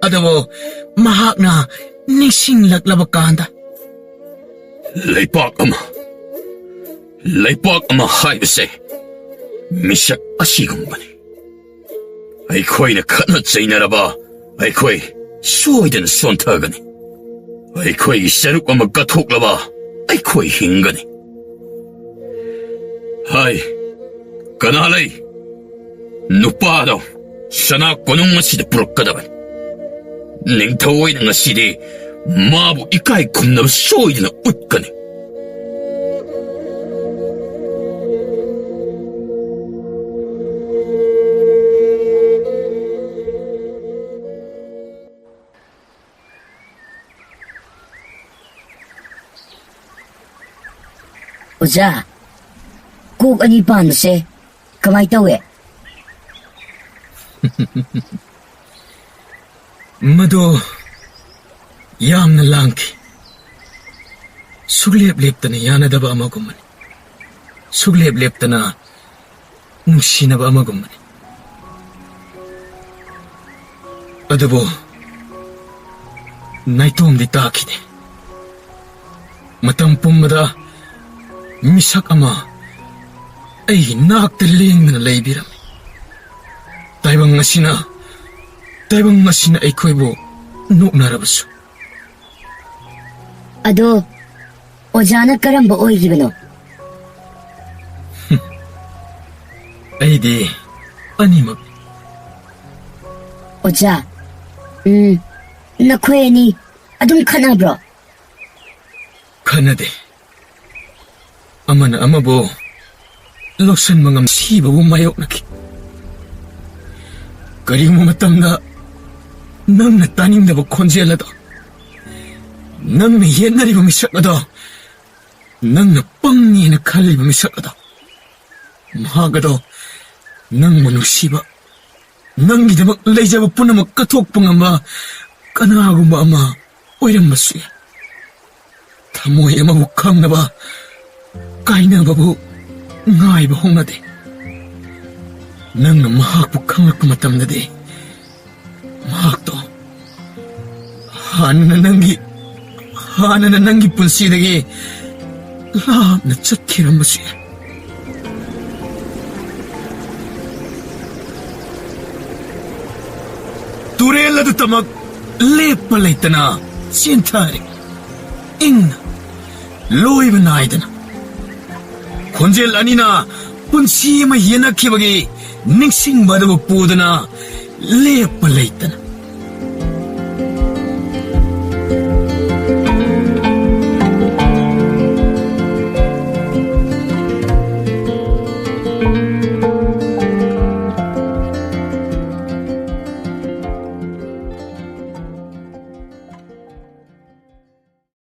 Adabo, mahak na, nising laglabakanda. Laipak ama haibase, misak asigumbani. Aikhoy na kanat sa inaraba, aikhoy suoydan sontagani. Aikhoy isaruk ang magkatuklaba, aikhoy hingani. Hay, kanalay, nupadaw, sanak ko nung masida purukadaban. Ning taway na ngasidi, mabu ikay kumnab soydan na utkani. Oza, kuk ani panse, kamay tawe. Mado, yam na langki. Suglep-lep ta na yana da ba amagumani. Suglep-lep ta na nungsi na ba amagumani. Adabo, naitom di takide. Matampum mada, misak ama ay naktaling na laybiram. Taibang masina ay koibo nuk narabaso. Ado, ojana karamba oy gibano. ꯑꯩꯗꯤ ꯑꯅꯤꯃꯛ. ꯑꯣꯖꯥ, ꯅꯈꯣꯏ ꯑꯅꯤ ꯑꯗꯨꯝ ꯈꯠꯅꯕ꯭ꯔꯣ? ꯈꯟꯅꯗꯦ. ꯑꯃꯅ ꯑꯃꯕꯨ ꯂꯧꯁꯟꯕ ꯉꯝꯁꯤꯕꯕꯨ ꯃꯥꯌꯣꯛꯅꯈꯤ. ꯀꯔꯤꯒꯨꯝꯕ ꯃꯇꯝꯗ ꯅꯪꯅ ꯇꯥꯅꯤꯡꯗꯕ ꯈꯣꯟꯖꯦꯜ ꯑꯗꯣ, ꯅꯪꯅ ꯌꯦꯠꯅꯔꯤꯕ ꯃꯤꯁꯛ ꯑꯗꯣ, ꯅꯪꯅ ꯄꯪꯉꯦꯅ ꯈꯜꯂꯤꯕ ꯃꯤꯁꯛ ꯑꯗꯣ, ꯃꯍꯥꯛ ꯑꯗꯣ ꯅꯪꯕꯨ ꯅꯨꯡꯁꯤꯕ, ꯅꯪꯒꯤꯗꯃꯛ ꯂꯩꯖꯕ ꯄꯨꯝꯅꯃꯛ ꯀꯠꯊꯣꯛꯄ ꯉꯝꯕ ꯀꯅꯥꯒꯨꯝꯕ ꯑꯃ ꯑꯣꯏꯔꯝꯕꯁꯨ ꯌꯥꯏ. ꯊꯃꯣꯏ ꯑꯃꯕꯨ ꯈꯪꯅꯕ ꯀꯥꯏꯅꯕꯕꯨ ꯉꯥꯏꯕ ꯍꯧꯅꯗꯦ. ꯅꯪꯅ ꯃꯍꯥꯛꯄꯨ ꯈꯪꯂꯛꯄ ꯃꯇꯝꯗꯗꯤ ꯃꯍꯥꯛꯇꯣ ꯍꯥꯟꯅꯅ ꯅꯪꯒꯤ ꯄꯨꯟꯁꯤꯗꯒꯤ ꯂꯥꯞꯅ ꯆꯠꯈꯤꯔꯝꯕꯁꯨ ꯌꯥꯏ. ꯇꯨꯔꯦꯜ ꯑꯗꯨꯇꯃꯛ ꯂꯦꯞꯄ ꯂꯩꯇꯅ ꯆꯦꯟꯊꯔꯤ, ꯏꯪꯅ, ꯂꯣꯏꯕ ꯅꯥꯏꯗꯅ. ꯈꯣꯟꯖꯦꯜ ꯑꯅꯤꯅ ꯄꯨꯟꯁꯤ ꯑꯃ ꯌꯦꯟꯅꯈꯤꯕꯒꯤ ꯅꯤꯡꯁꯤꯡꯕ ꯑꯗꯨꯕꯨ ꯄꯨꯗꯨꯅ ꯂꯦꯞꯄ ꯂꯩꯇꯅ.